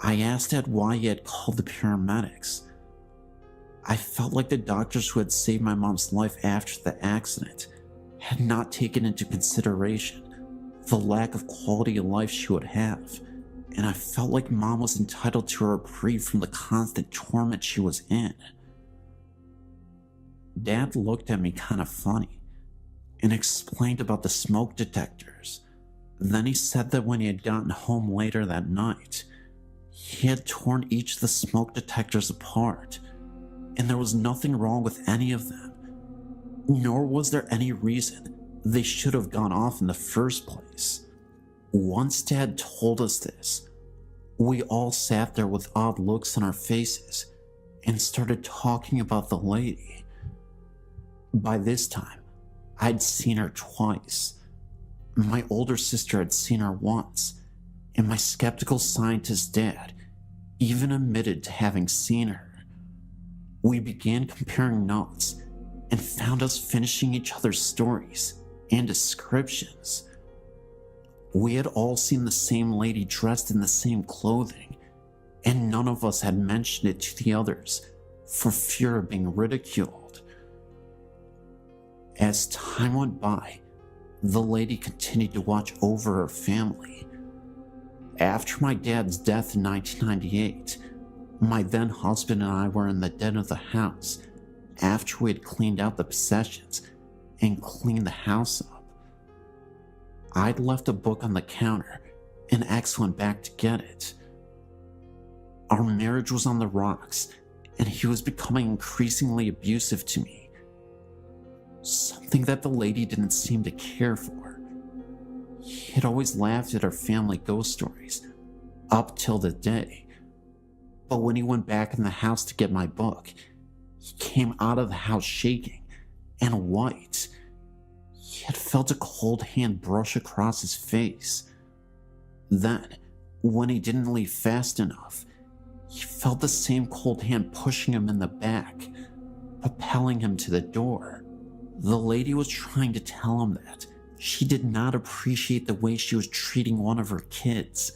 I asked Dad why he had called the paramedics. I felt like the doctors who had saved my mom's life after the accident had not taken into consideration the lack of quality of life she would have, and I felt like Mom was entitled to a reprieve from the constant torment she was in. Dad looked at me kind of funny and explained about the smoke detectors. Then he said that when he had gotten home later that night, he had torn each of the smoke detectors apart, and there was nothing wrong with any of them, nor was there any reason they should have gone off in the first place. Once Dad told us this, we all sat there with odd looks on our faces and started talking about the lady. By this time, I'd seen her twice. My older sister had seen her once, and my skeptical scientist dad even admitted to having seen her. We began comparing notes and found us finishing each other's stories and descriptions. We had all seen the same lady dressed in the same clothing, and none of us had mentioned it to the others for fear of being ridiculed. As time went by, the lady continued to watch over her family. After my dad's death in 1998, my then husband and I were in the den of the house after we had cleaned out the possessions and cleaned the house up. I'd left a book on the counter and X went back to get it. Our marriage was on the rocks and he was becoming increasingly abusive to me. Something that the lady didn't seem to care for. He had always laughed at our family ghost stories, up till the day. But when he went back in the house to get my book, he came out of the house shaking and white. He had felt a cold hand brush across his face. Then, when he didn't leave fast enough, he felt the same cold hand pushing him in the back, propelling him to the door. The lady was trying to tell him that she did not appreciate the way she was treating one of her kids,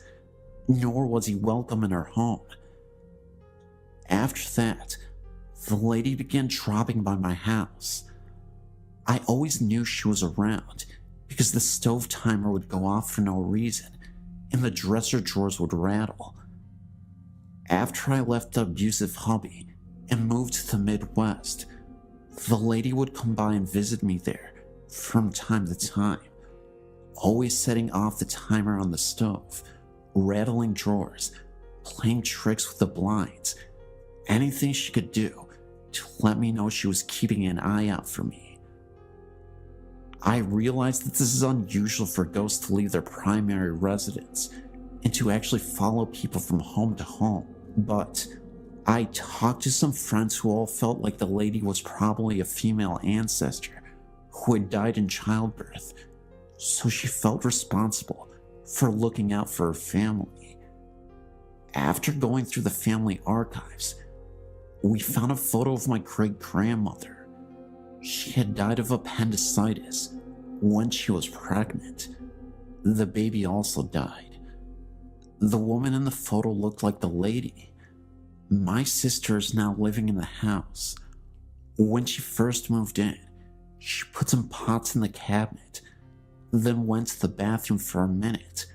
nor was he welcome in her home. After that, the lady began dropping by my house. I always knew she was around because the stove timer would go off for no reason and the dresser drawers would rattle. After I left the abusive hubby and moved to the Midwest, the lady would come by and visit me there from time to time, always setting off the timer on the stove, rattling drawers, playing tricks with the blinds, anything she could do to let me know she was keeping an eye out for me. I realized that this is unusual for ghosts to leave their primary residence and to actually follow people from home to home, but I talked to some friends who all felt like the lady was probably a female ancestor who had died in childbirth, so she felt responsible for looking out for her family. After going through the family archives, we found a photo of my great-grandmother. She had died of appendicitis when she was pregnant. The baby also died. The woman in the photo looked like the lady. My sister is now living in the house. When she first moved in, she put some pots in the cabinet, then went to the bathroom for a minute.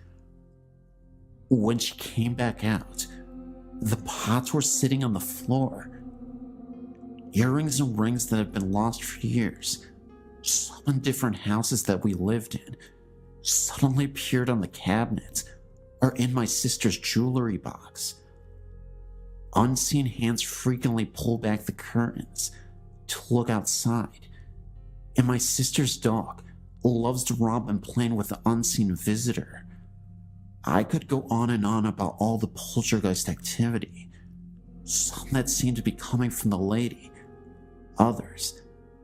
When she came back out, the pots were sitting on the floor. Earrings and rings that had been lost for years, some in different houses that we lived in, suddenly appeared on the cabinet or in my sister's jewelry box. Unseen hands frequently pull back the curtains to look outside, and my sister's dog loves to romp and play with the unseen visitor. I could go on and on about all the poltergeist activity, some that seemed to be coming from the lady, others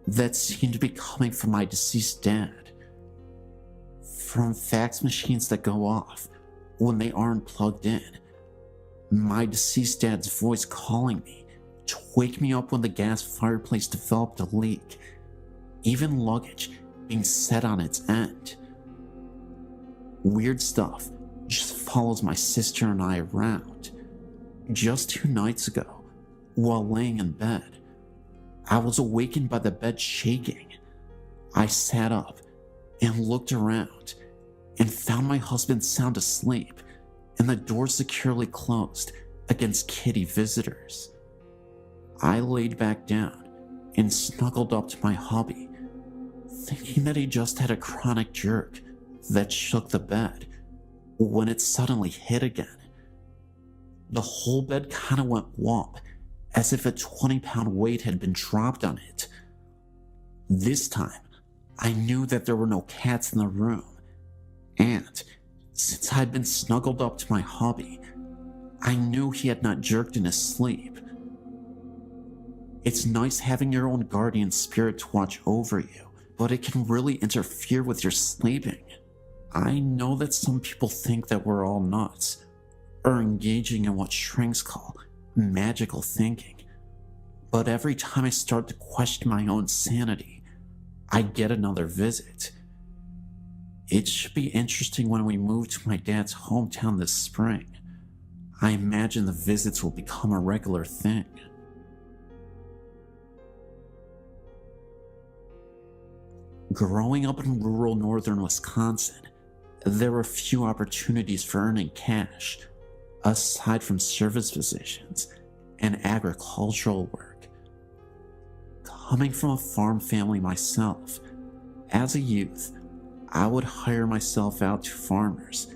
that seemed to be coming from my deceased dad. From fax machines that go off when they aren't plugged in, my deceased dad's voice calling me to wake me up when the gas fireplace developed a leak, even luggage being set on its end. Weird stuff just follows my sister and I around. Just 2 nights ago, while laying in bed, I was awakened by the bed shaking. I sat up and looked around and found my husband sound asleep and the door securely closed against kitty visitors. I laid back down and snuggled up to my hubby, thinking that he just had a chronic jerk that shook the bed when it suddenly hit again. The whole bed kind of went whomp, as if a 20-pound weight had been dropped on it. This time, I knew that there were no cats in the room, and since I'd been snuggled up to my hubby, I knew he had not jerked in his sleep. It's nice having your own guardian spirit to watch over you, but it can really interfere with your sleeping. I know that some people think that we're all nuts, or engaging in what shrinks call magical thinking, but every time I start to question my own sanity, I get another visit. It should be interesting when we move to my dad's hometown this spring. I imagine the visits will become a regular thing. Growing up in rural northern Wisconsin, there were few opportunities for earning cash, aside from service positions and agricultural work. Coming from a farm family myself, as a youth, I would hire myself out to farmers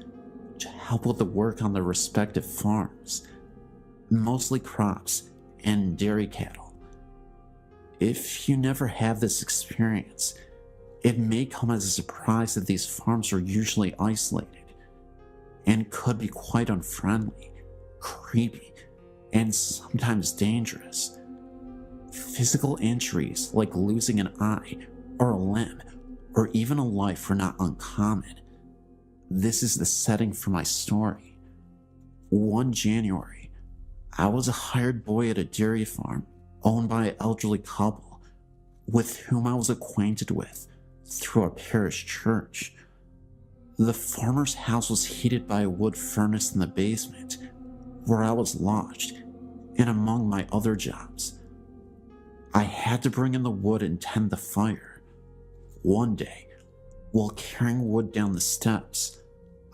to help with the work on their respective farms, mostly crops and dairy cattle. If you never have this experience, it may come as a surprise that these farms are usually isolated and could be quite unfriendly, creepy, and sometimes dangerous. Physical injuries like losing an eye or a limb or even a life were not uncommon. This is the setting for my story. One January, I was a hired boy at a dairy farm owned by an elderly couple with whom I was acquainted with through our parish church. The farmer's house was heated by a wood furnace in the basement, where I was lodged, and among my other jobs, I had to bring in the wood and tend the fire. One day, while carrying wood down the steps,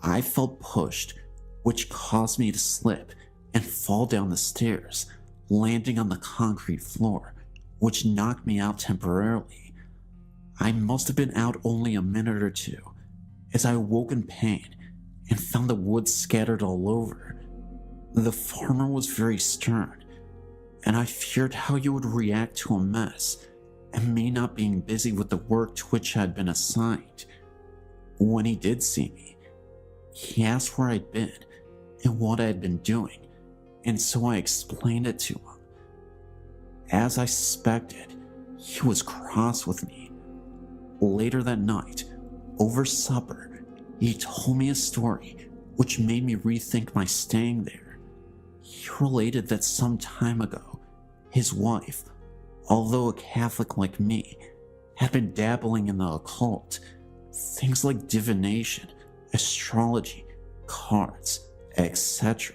I felt pushed, which caused me to slip and fall down the stairs, landing on the concrete floor, which knocked me out temporarily. I must have been out only a minute or two, as I woke in pain and found the wood scattered all over. The farmer was very stern, and I feared how he would react to a mess and me not being busy with the work to which I had been assigned. When he did see me, he asked where I'd been and what I had been doing, and so I explained it to him. As I suspected, he was cross with me. Later that night, over supper, he told me a story which made me rethink my staying there. He related that some time ago, his wife, although a Catholic like me, had been dabbling in the occult, things like divination, astrology, cards, etc.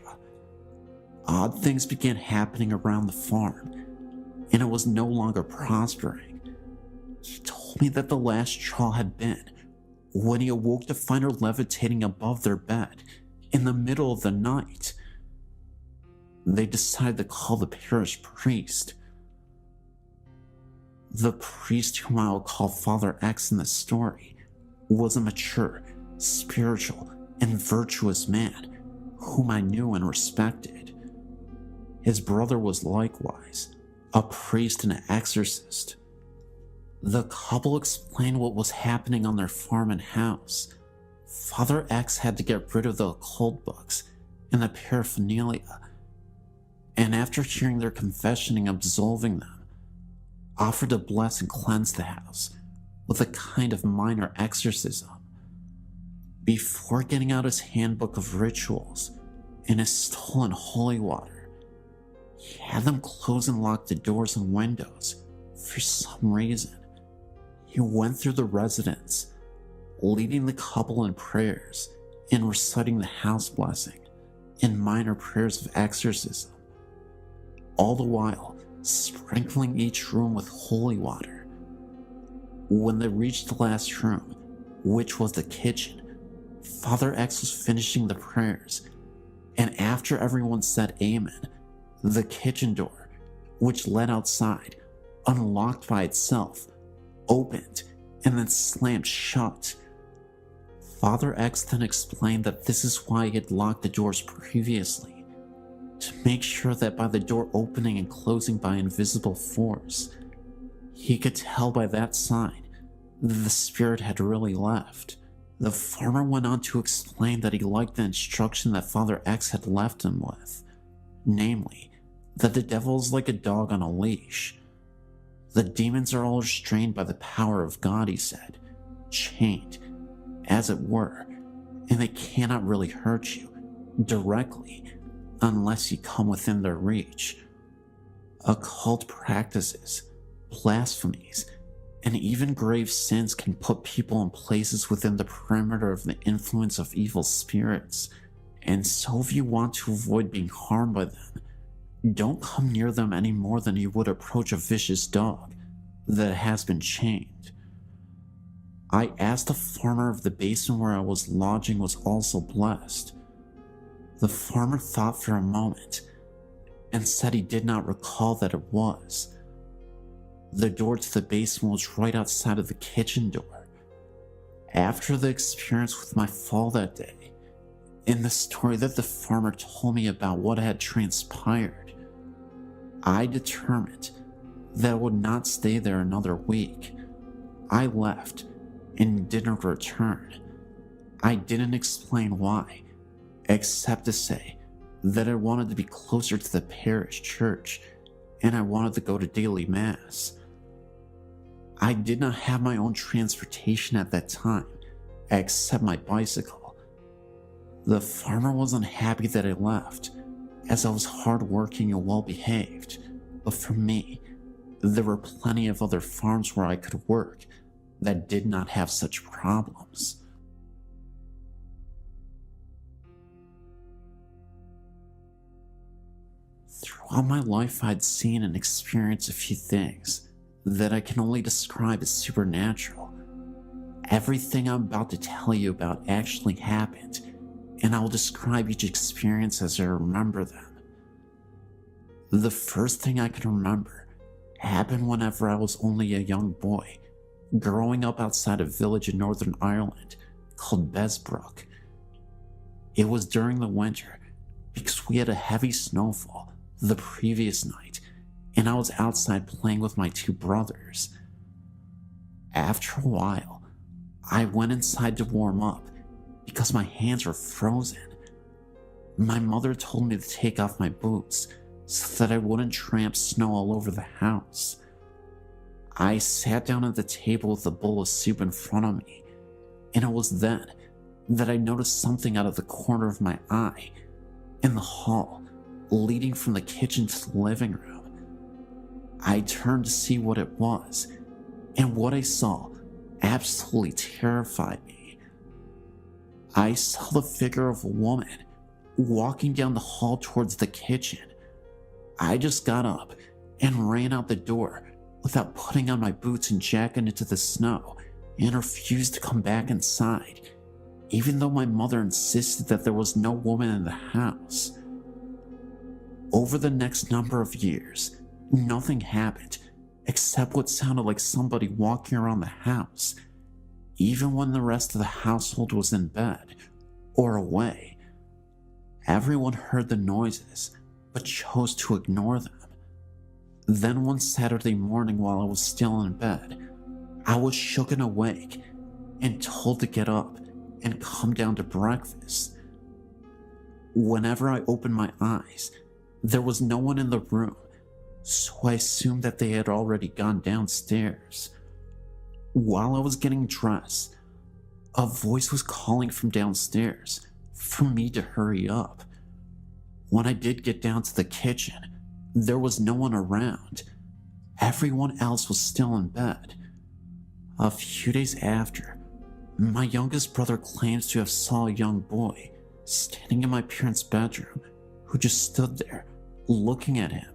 Odd things began happening around the farm, and it was no longer prospering. He told me that the last straw had been when he awoke to find her levitating above their bed in the middle of the night. They decided to call the parish priest. The priest, whom I will call Father X in the story, was a mature, spiritual, and virtuous man whom I knew and respected. His brother was likewise a priest and an exorcist. The couple explained what was happening on their farm and house. Father X had to get rid of the occult books and the paraphernalia, and after hearing their confession and absolving them, offered to bless and cleanse the house with a kind of minor exorcism. Before getting out his handbook of rituals and his stolen holy water, he had them close and lock the doors and windows for some reason. He went through the residence, leading the couple in prayers and reciting the house blessing and minor prayers of exorcism, all the while sprinkling each room with holy water. When they reached the last room, which was the kitchen, Father X was finishing the prayers, and after everyone said amen, the kitchen door, which led outside, unlocked by itself, opened and then slammed shut. Father X then explained that this is why he had locked the doors previously, to make sure that by the door opening and closing by invisible force, he could tell by that sign that the spirit had really left. The farmer went on to explain that he liked the instruction that Father X had left him with, namely, that the devil is like a dog on a leash. The demons are all restrained by the power of God, he said, chained, as it were, and they cannot really hurt you directly unless you come within their reach. Occult practices, blasphemies, and even grave sins can put people in places within the perimeter of the influence of evil spirits, and so if you want to avoid being harmed by them, don't come near them any more than you would approach a vicious dog that has been chained. I asked the farmer if the basement where I was lodging was also blessed. The farmer thought for a moment and said he did not recall that it was. The door to the basement was right outside of the kitchen door. After the experience with my fall that day, and the story that the farmer told me about what had transpired, I determined that I would not stay there another week. I left and didn't return. I didn't explain why, except to say that I wanted to be closer to the parish church and I wanted to go to daily mass. I did not have my own transportation at that time, except my bicycle. The farmer was unhappy that I left, as I was hardworking and well behaved, but for me, there were plenty of other farms where I could work that did not have such problems. Throughout my life, I'd seen and experienced a few things that I can only describe as supernatural. Everything I'm about to tell you about actually happened, and I will describe each experience as I remember them. The first thing I can remember happened whenever I was only a young boy, growing up outside a village in Northern Ireland called Besbrook. It was during the winter because we had a heavy snowfall the previous night, and I was outside playing with my two brothers. After a while, I went inside to warm up because my hands were frozen. My mother told me to take off my boots so that I wouldn't tramp snow all over the house. I sat down at the table with a bowl of soup in front of me, and it was then that I noticed something out of the corner of my eye in the hall leading from the kitchen to the living room. I turned to see what it was, and what I saw absolutely terrified me. I saw the figure of a woman walking down the hall towards the kitchen. I just got up and ran out the door without putting on my boots and jacket into the snow, and refused to come back inside, even though my mother insisted that there was no woman in the house. Over the next number of years, nothing happened except what sounded like somebody walking around the house, even when the rest of the household was in bed or away. Everyone heard the noises, but chose to ignore them. Then one Saturday morning while I was still in bed, I was shook and awake and told to get up and come down to breakfast. Whenever I opened my eyes, there was no one in the room, so I assumed that they had already gone downstairs. While I was getting dressed, a voice was calling from downstairs for me to hurry up. When I did get down to the kitchen, there was no one around. Everyone else was still in bed. A few days after, my youngest brother claims to have saw a young boy standing in my parents' bedroom who just stood there looking at him.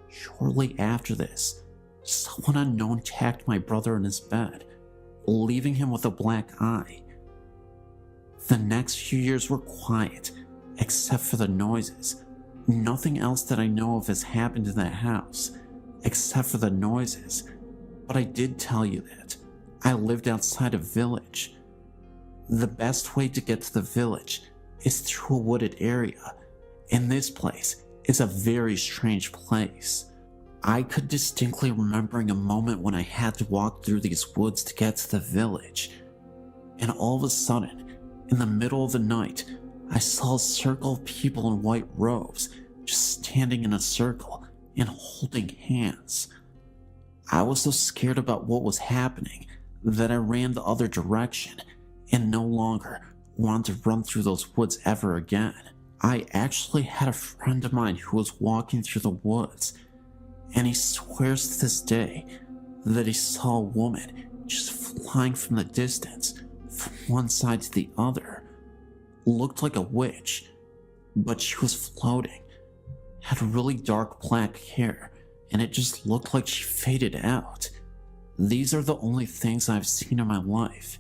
Shortly after this, someone unknown attacked my brother in his bed, leaving him with a black eye. The next few years were quiet, except for the noises. Nothing else that I know of has happened in that house, except for the noises. But I did tell you that I lived outside a village. The best way to get to the village is through a wooded area, and this place is a very strange place. I could distinctly remembering a moment when I had to walk through these woods to get to the village, and all of a sudden, in the middle of the night, I saw a circle of people in white robes just standing in a circle and holding hands. I was so scared about what was happening that I ran the other direction and no longer wanted to run through those woods ever again. I actually had a friend of mine who was walking through the woods, and he swears to this day that he saw a woman just flying from the distance from one side to the other. Looked like a witch, but she was floating, had really dark black hair, and it just looked like she faded out. These are the only things I've seen in my life,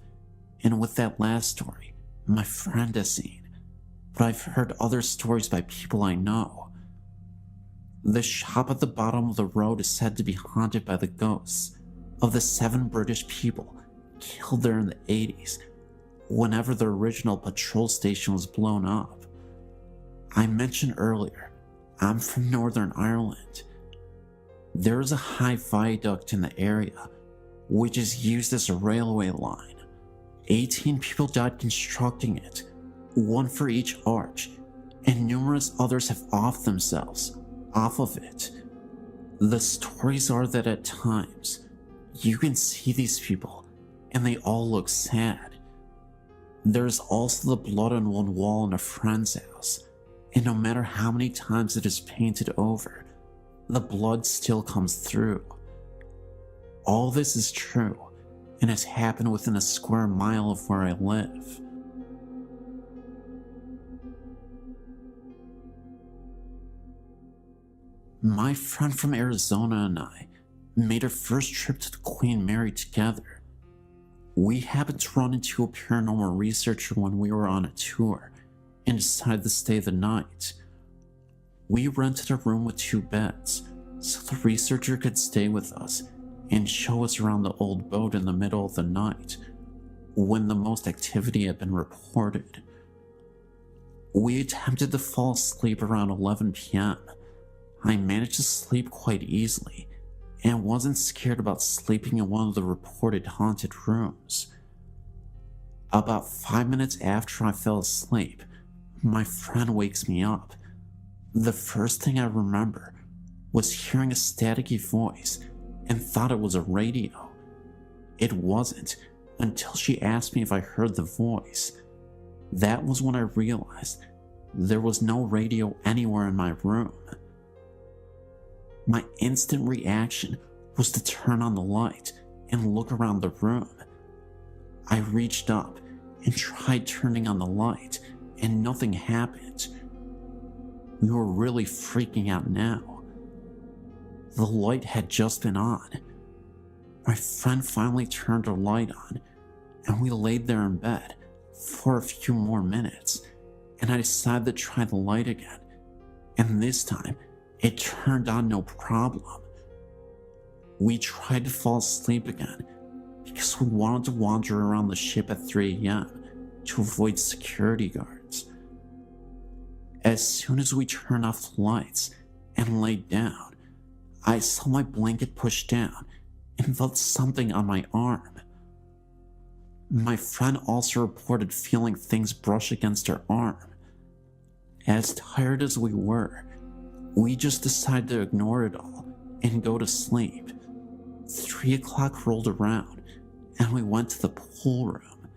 and with that last story, my friend has seen, but I've heard other stories by people I know. The shop at the bottom of the road is said to be haunted by the ghosts of the 7 British people killed there in the 80s whenever the original patrol station was blown up. I mentioned earlier, I'm from Northern Ireland. There is a Hive viaduct in the area, which is used as a railway line. 18 people died constructing it, 1 for each arch, and numerous others have offed themselves off of it. The stories are that at times, you can see these people, and they all look sad. There's also the blood on one wall in a friend's house, and no matter how many times it is painted over, the blood still comes through. All this is true, and has happened within a square mile of where I live. My friend from Arizona and I made our first trip to the Queen Mary together. We happened to run into a paranormal researcher when we were on a tour and decided to stay the night. We rented a room with 2 beds so the researcher could stay with us and show us around the old boat in the middle of the night when the most activity had been reported. We attempted to fall asleep around 11 p.m. I managed to sleep quite easily and wasn't scared about sleeping in one of the reported haunted rooms. About 5 minutes after I fell asleep, my friend wakes me up. The first thing I remember was hearing a staticky voice and thought it was a radio. It wasn't until she asked me if I heard the voice. That was when I realized there was no radio anywhere in my room. My instant reaction was to turn on the light and look around the room. I reached up and tried turning on the light, and nothing happened. We were really freaking out now. The light had just been on. My friend finally turned her light on, and we laid there in bed for a few more minutes, and I decided to try the light again, and this time it turned on no problem. We tried to fall asleep again because we wanted to wander around the ship at 3 a.m. to avoid security guards. As soon as we turned off the lights and laid down, I saw my blanket pushed down and felt something on my arm. My friend also reported feeling things brush against her arm. As tired as we were, we just decided to ignore it all and go to sleep. 3 o'clock rolled around and we went to the pool room,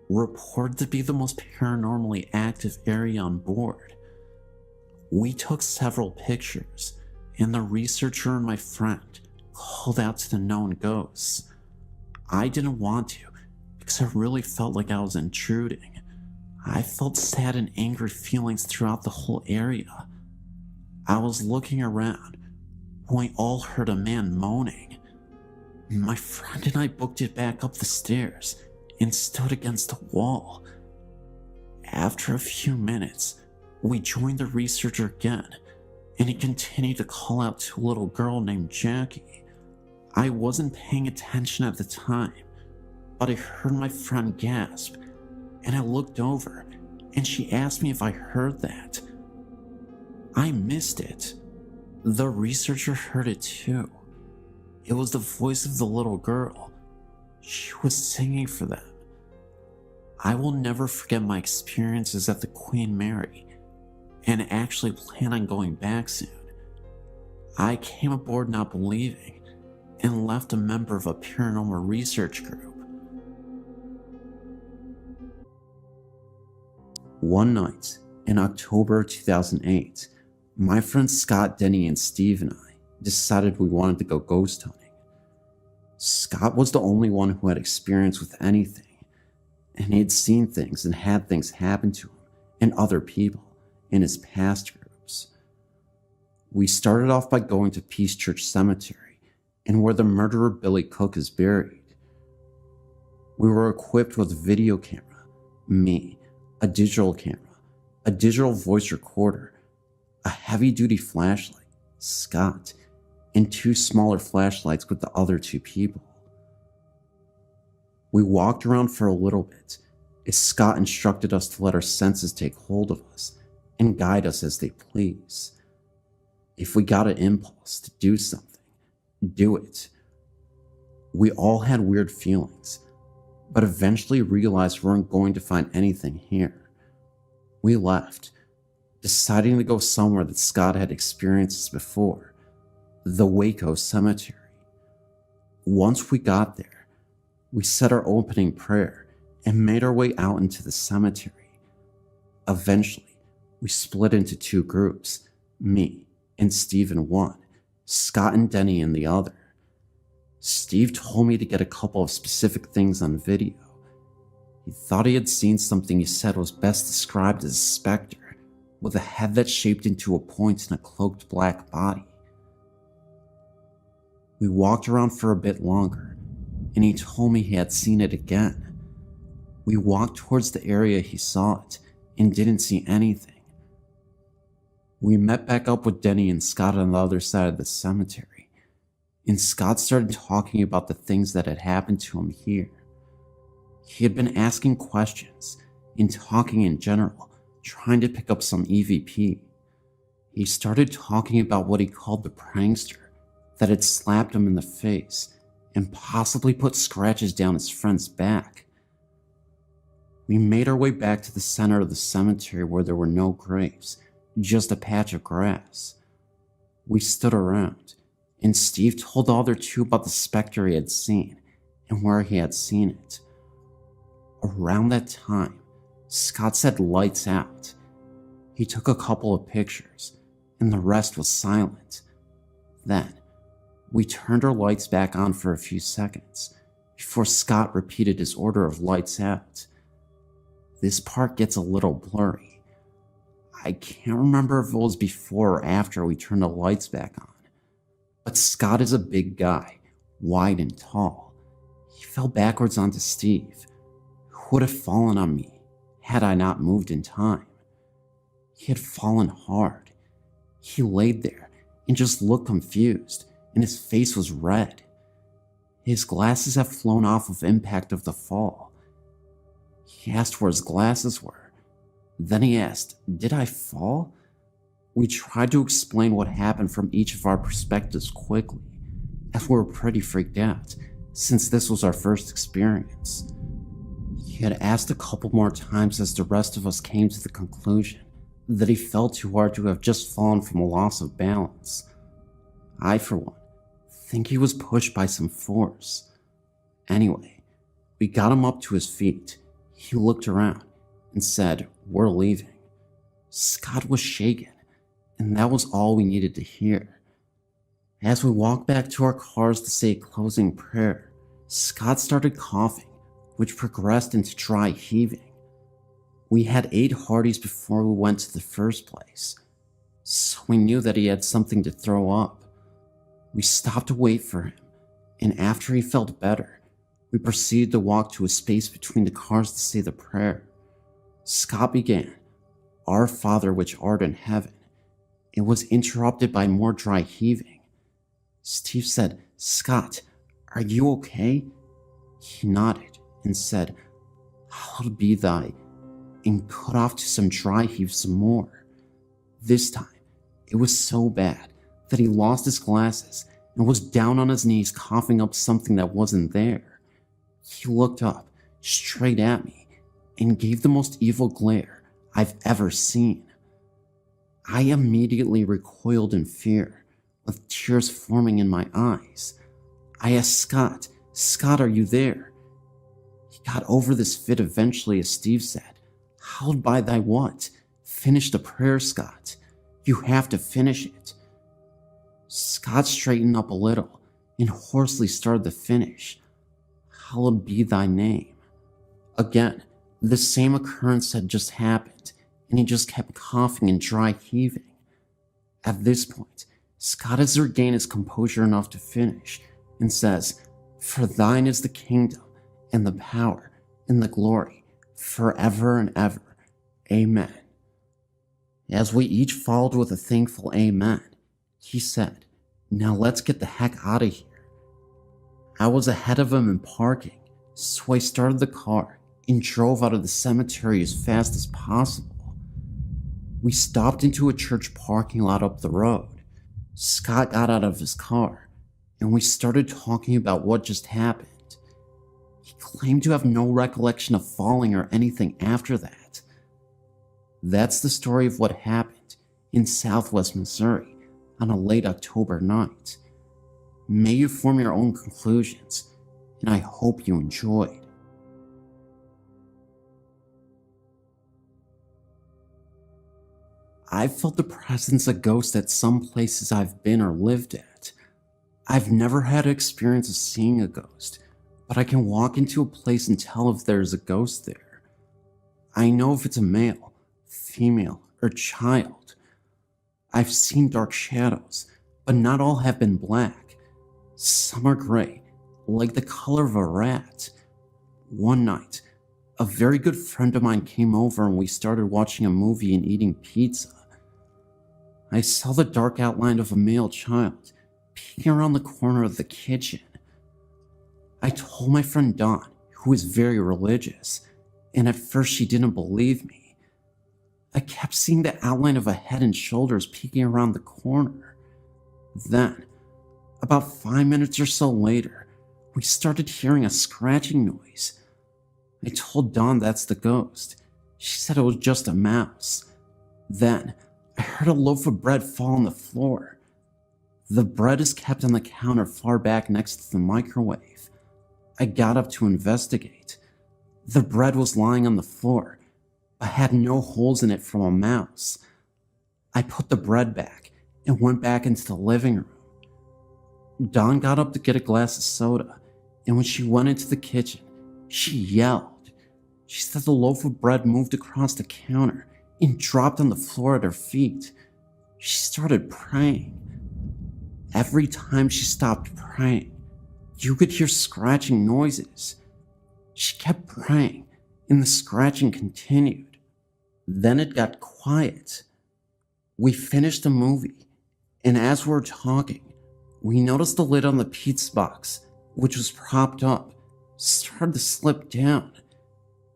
reported to be the most paranormally active area on board. We took several pictures, and the researcher and my friend called out to the known ghosts. I didn't want to because I really felt like I was intruding. I felt sad and angry feelings throughout the whole area. I was looking around when we all heard a man moaning. My friend and I booked it back up the stairs and stood against the wall. After a few minutes, we joined the researcher again, and he continued to call out to a little girl named Jackie. I wasn't paying attention at the time, but I heard my friend gasp, and I looked over, and she asked me if I heard that. I missed it. The researcher heard it too. It was the voice of the little girl. She was singing for them. I will never forget my experiences at the Queen Mary, and actually plan on going back soon. I came aboard not believing, and left a member of a paranormal research group. One night in October 2008, my friends Scott, Denny, and Steve and I decided we wanted to go ghost hunting. Scott was the only one who had experience with anything, and he had seen things and had things happen to him and other people in his past groups. We started off by going to Peace Church Cemetery and where the murderer Billy Cook is buried. We were equipped with a video camera, me, a digital camera, a digital voice recorder, a heavy-duty flashlight, Scott, and 2 smaller flashlights with the other 2 people. We walked around for a little bit as Scott instructed us to let our senses take hold of us and guide us as they please. If we got an impulse to do something, do it. We all had weird feelings, but eventually realized we weren't going to find anything here. We left, deciding to go somewhere that Scott had experienced before, the Waco Cemetery. Once we got there, we said our opening prayer and made our way out into the cemetery. Eventually, we split into 2 groups, me and Steve in one, Scott and Denny in the other. Steve told me to get a couple of specific things on video. He thought he had seen something he said was best described as a specter, with a head that shaped into a point and a cloaked black body. We walked around for a bit longer, and he told me he had seen it again. We walked towards the area he saw it, and didn't see anything. We met back up with Denny and Scott on the other side of the cemetery, and Scott started talking about the things that had happened to him here. He had been asking questions and talking in general, trying to pick up some EVP. He started talking about what he called the prankster that had slapped him in the face and possibly put scratches down his friend's back. We made our way back to the center of the cemetery where there were no graves, just a patch of grass. We stood around, and Steve told the other 2 about the specter he had seen and where he had seen it. Around that time, Scott said lights out. He took a couple of pictures, and the rest was silent. Then, we turned our lights back on for a few seconds before Scott repeated his order of lights out. This part gets a little blurry. I can't remember if it was before or after we turned the lights back on, but Scott is a big guy, wide and tall. He fell backwards onto Steve, who would have fallen on me had I not moved in time. He had fallen hard. He laid there and just looked confused, and his face was red. His glasses had flown off of impact of the fall. He asked where his glasses were. Then he asked, "Did I fall?" We tried to explain what happened from each of our perspectives quickly, as we were pretty freaked out, since this was our first experience. He had asked a couple more times as the rest of us came to the conclusion that he fell too hard to have just fallen from a loss of balance. I, for one, think he was pushed by some force. Anyway, we got him up to his feet. He looked around and said, "We're leaving." Scott was shaken, and that was all we needed to hear. As we walked back to our cars to say a closing prayer, Scott started coughing, which progressed into dry heaving. We had 8 Hoodies before we went to the first place, so we knew that he had something to throw up. We stopped to wait for him, and after he felt better, we proceeded to walk to a space between the cars to say the prayer. Scott began, "Our Father which art in heaven." It was interrupted by more dry heaving. Steve said, "Scott, are you okay?" He nodded and said, "Hallowed be thy," and cut off to some dry heave some more. This time, it was so bad that he lost his glasses and was down on his knees coughing up something that wasn't there. He looked up, straight at me, and gave the most evil glare I've ever seen. I immediately recoiled in fear, with tears forming in my eyes. I asked Scott, "Scott, are you there?" He got over this fit eventually, as Steve said, "Hallowed by thy what? Finish the prayer, Scott. You have to finish it." Scott straightened up a little and hoarsely started to finish, "Hallowed be thy name." Again, the same occurrence had just happened, and he just kept coughing and dry heaving. At this point, Scott has regained his composure enough to finish and says, "For thine is the kingdom and the power and the glory forever and ever. Amen." As we each followed with a thankful amen, he said, "Now let's get the heck out of here." I was ahead of him in parking, so I started the car and drove out of the cemetery as fast as possible. We stopped into a church parking lot up the road. Scott got out of his car, and we started talking about what just happened. He claimed to have no recollection of falling or anything after that. That's the story of what happened in Southwest Missouri on a late October night. May you form your own conclusions, and I hope you enjoyed. I've felt the presence of ghosts at some places I've been or lived at. I've never had an experience of seeing a ghost, but I can walk into a place and tell if there's a ghost there. I know if it's a male, female, or child. I've seen dark shadows, but not all have been black. Some are gray, like the color of a rat. One night, a very good friend of mine came over and we started watching a movie and eating pizza. I saw the dark outline of a male child peeking around the corner of the kitchen. I told my friend Dawn, who is very religious, and at first she didn't believe me. I kept seeing the outline of a head and shoulders peeking around the corner. Then, about 5 minutes or so later, we started hearing a scratching noise. I told Dawn that's the ghost. She said it was just a mouse. Then, I heard a loaf of bread fall on the floor. The bread is kept on the counter far back next to the microwave. I got up to investigate. The bread was lying on the floor, but had no holes in it from a mouse. I put the bread back and went back into the living room. Dawn got up to get a glass of soda, and when she went into the kitchen, she yelled. She said the loaf of bread moved across the counter and dropped on the floor at her feet. She started praying. Every time she stopped praying, you could hear scratching noises. She kept praying, and the scratching continued. Then it got quiet. We finished the movie, and as we were talking, we noticed the lid on the pizza box, which was propped up, started to slip down.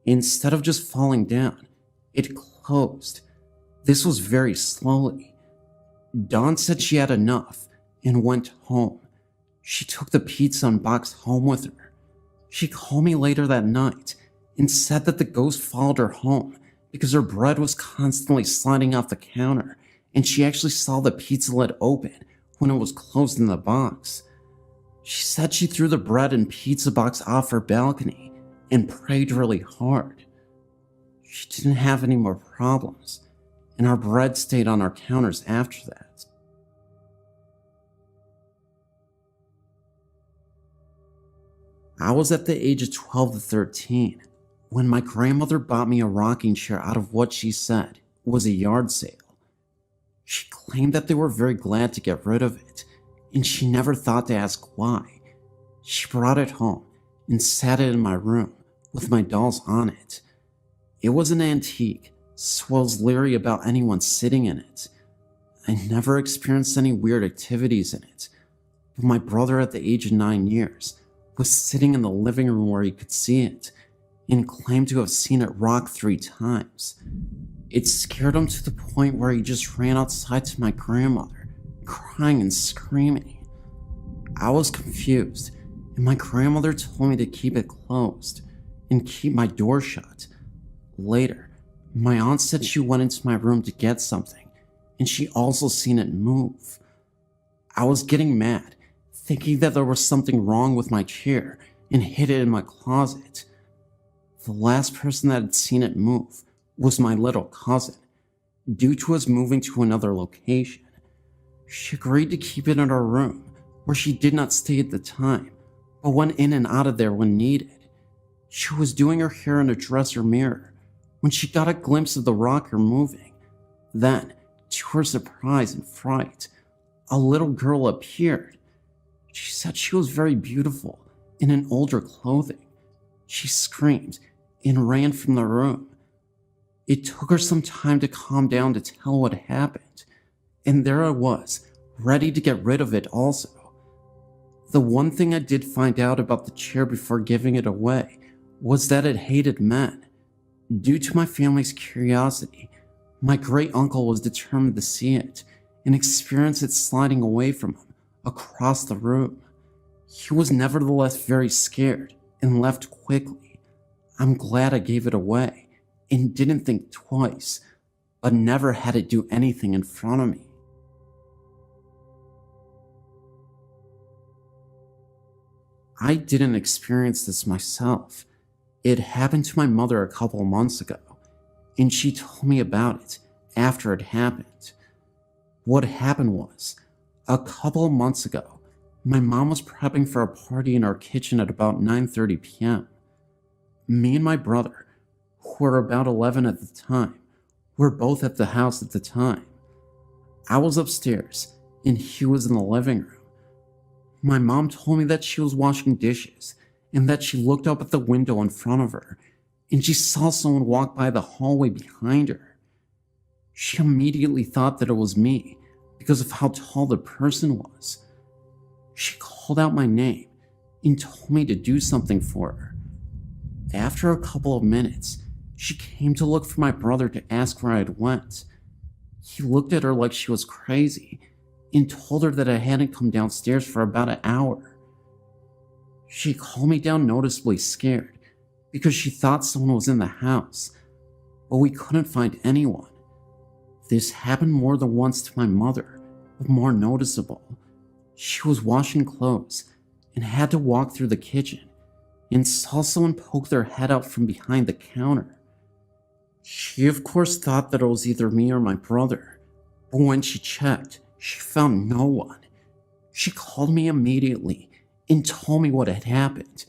Instead of just falling down, it closed. This was very slowly. Dawn said she had enough and went home. She took the pizza and box home with her. She called me later that night and said that the ghost followed her home because her bread was constantly sliding off the counter, and she actually saw the pizza lid open when it was closed in the box. She said she threw the bread and pizza box off her balcony and prayed really hard. She didn't have any more problems, and our bread stayed on our counters after that. I was at the age of 12 to 13 when my grandmother bought me a rocking chair out of what she said was a yard sale. She claimed that they were very glad to get rid of it, and she never thought to ask why. She brought it home and sat it in my room with my dolls on it. It was an antique, so I was leery about anyone sitting in it. I never experienced any weird activities in it, but my brother at the age of 9 years was sitting in the living room where he could see it, and claimed to have seen it rock 3 times. It scared him to the point where he just ran outside to my grandmother, crying and screaming. I was confused, and my grandmother told me to keep it closed and keep my door shut. Later, my aunt said she went into my room to get something, and she also seen it move. I was getting mad, thinking that there was something wrong with my chair, and hid it in my closet. The last person that had seen it move was my little cousin, due to us moving to another location. She agreed to keep it in her room, where she did not stay at the time, but went in and out of there when needed. She was doing her hair in a dresser mirror when she got a glimpse of the rocker moving. Then, to her surprise and fright, a little girl appeared. She said she was very beautiful in an older clothing. She screamed and ran from the room. It took her some time to calm down to tell what happened, and there I was, ready to get rid of it also. The one thing I did find out about the chair before giving it away was that it hated men. Due to my family's curiosity, my great uncle was determined to see it and experience it sliding away from him across the room. He was nevertheless very scared and left quickly. I'm glad I gave it away and didn't think twice, but never had it do anything in front of me. I didn't experience this myself. It happened to my mother a couple months ago, and she told me about it after it happened. What happened was, a couple of months ago, my mom was prepping for a party in our kitchen at about 9:30 p.m. Me and my brother, who were about 11 at the time, were both at the house at the time. I was upstairs, and he was in the living room. My mom told me that she was washing dishes, and that she looked up at the window in front of her, and she saw someone walk by the hallway behind her. She immediately thought that it was me, because of how tall the person was. She called out my name, and told me to do something for her. After a couple of minutes, she came to look for my brother to ask where I had went. He looked at her like she was crazy, and told her that I hadn't come downstairs for about an hour. She calmed me down noticeably scared, because she thought someone was in the house, but we couldn't find anyone. This happened more than once to my mother, but more noticeable. She was washing clothes, and had to walk through the kitchen, and saw someone poke their head out from behind the counter. She of course thought that it was either me or my brother, but when she checked, she found no one. She called me immediately and told me what had happened,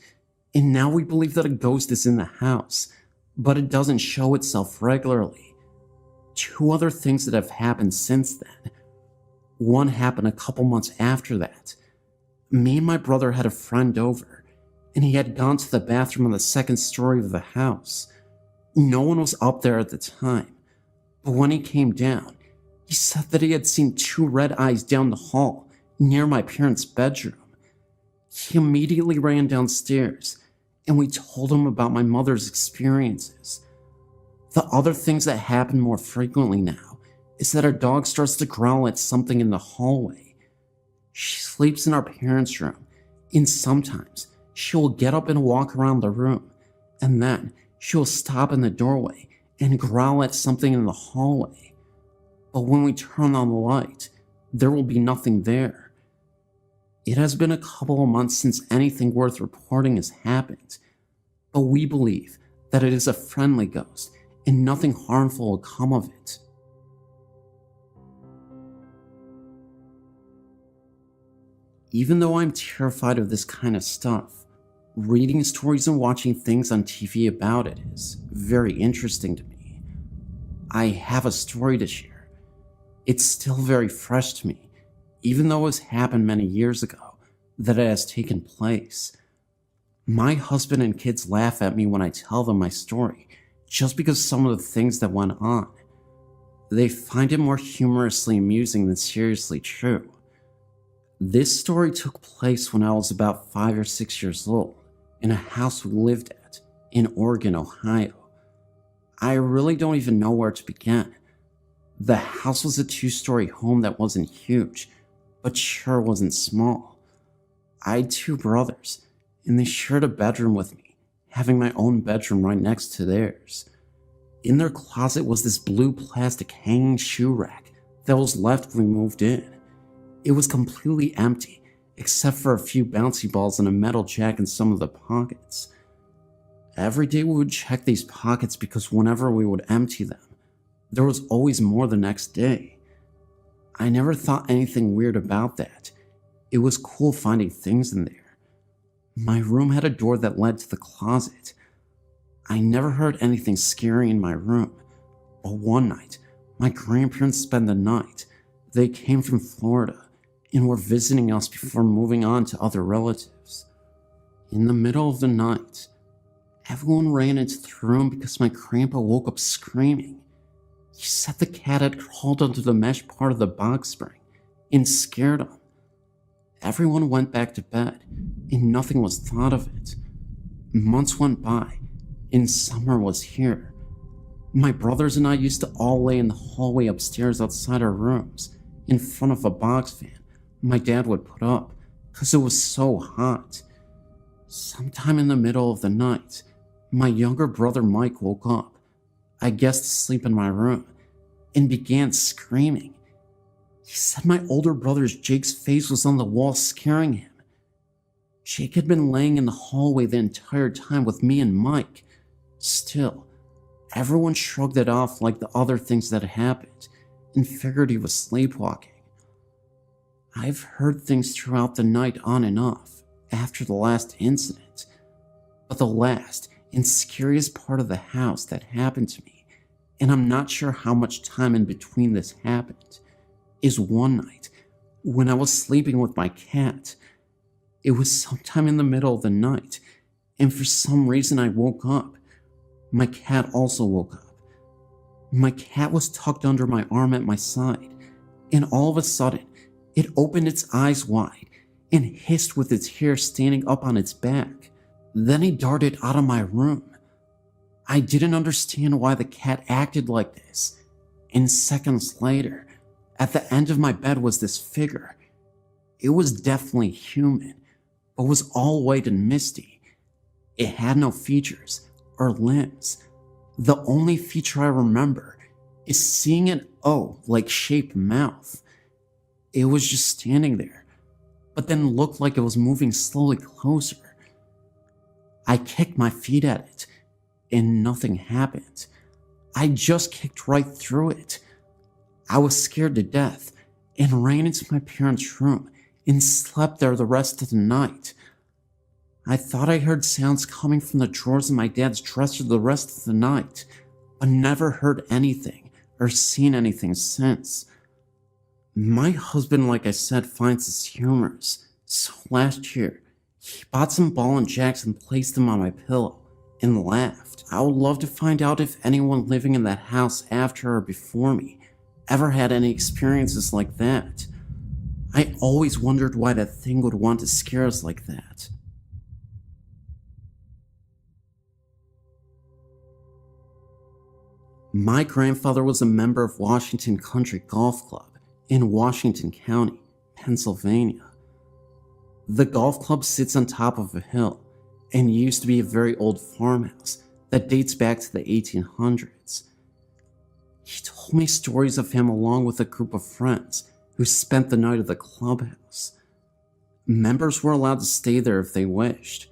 and now we believe that a ghost is in the house, but it doesn't show itself regularly. 2 other things that have happened since then. One happened a couple months after that. Me and my brother had a friend over, and he had gone to the bathroom on the 2nd story of the house. No one was up there at the time, but when he came down, he said that he had seen 2 red eyes down the hall near my parents' bedroom. He immediately ran downstairs, and we told him about my mother's experiences. The other things that happen more frequently now is that our dog starts to growl at something in the hallway. She sleeps in our parents' room, and sometimes she will get up and walk around the room, and then she will stop in the doorway and growl at something in the hallway. But when we turn on the light, there will be nothing there. It has been a couple of months since anything worth reporting has happened, but we believe that it is a friendly ghost and nothing harmful will come of it. Even though I'm terrified of this kind of stuff, reading stories and watching things on TV about it is very interesting to me. I have a story to share. It's still very fresh to me, even though it has happened many years ago that it has taken place. My husband and kids laugh at me when I tell them my story, just because some of the things that went on. They find it more humorously amusing than seriously true. This story took place when I was about 5 or 6 years old, in a house we lived at, in Oregon, Ohio. I really don't even know where to begin. The house was a 2-story home that wasn't huge, but sure wasn't small. I had 2 brothers, and they shared a bedroom with me, having my own bedroom right next to theirs. In their closet was this blue plastic hanging shoe rack that was left when we moved in. It was completely empty, except for a few bouncy balls and a metal jack in some of the pockets. Every day we would check these pockets because whenever we would empty them, there was always more the next day. I never thought anything weird about that. It was cool finding things in there. My room had a door that led to the closet. I never heard anything scary in my room, but one night, my grandparents spent the night. They came from Florida and were visiting us before moving on to other relatives. In the middle of the night, everyone ran into the room because my grandpa woke up screaming. He said the cat had crawled onto the mesh part of the box spring and scared him. Everyone went back to bed and nothing was thought of it. Months went by and summer was here. My brothers and I used to all lay in the hallway upstairs outside our rooms in front of a box fan my dad would put up because it was so hot. Sometime in the middle of the night, my younger brother Mike woke up, I guess to sleep in my room, and began screaming. He said my older brother's Jake's face was on the wall scaring him. Jake had been laying in the hallway the entire time with me and Mike. Still, everyone shrugged it off like the other things that had happened and figured he was sleepwalking. I've heard things throughout the night on and off after the last incident, but the last and scariest part of the house that happened to me, and I'm not sure how much time in between this happened, is one night when I was sleeping with my cat. It was sometime in the middle of the night, and for some reason I woke up. My cat also woke up. My cat was tucked under my arm at my side, and all of a sudden, it opened its eyes wide and hissed with its hair standing up on its back. Then he darted out of my room. I didn't understand why the cat acted like this, and seconds later, at the end of my bed was this figure. It was definitely human, but was all white and misty. It had no features or limbs. The only feature I remember is seeing an O-like shaped mouth. It was just standing there, but then looked like it was moving slowly closer. I kicked my feet at it, and nothing happened. I just kicked right through it. I was scared to death and ran into my parents' room and slept there the rest of the night. I thought I heard sounds coming from the drawers in my dad's dresser the rest of the night, but never heard anything or seen anything since. My husband, like I said, finds this humorous, so last year, he bought some ball and jacks and placed them on my pillow and laughed. I would love to find out if anyone living in that house after or before me ever had any experiences like that. I always wondered why that thing would want to scare us like that. My grandfather was a member of Washington Country Golf Club in Washington County, Pennsylvania. The golf club sits on top of a hill and used to be a very old farmhouse that dates back to the 1800s. He told me stories of him along with a group of friends who spent the night at the clubhouse. Members were allowed to stay there if they wished.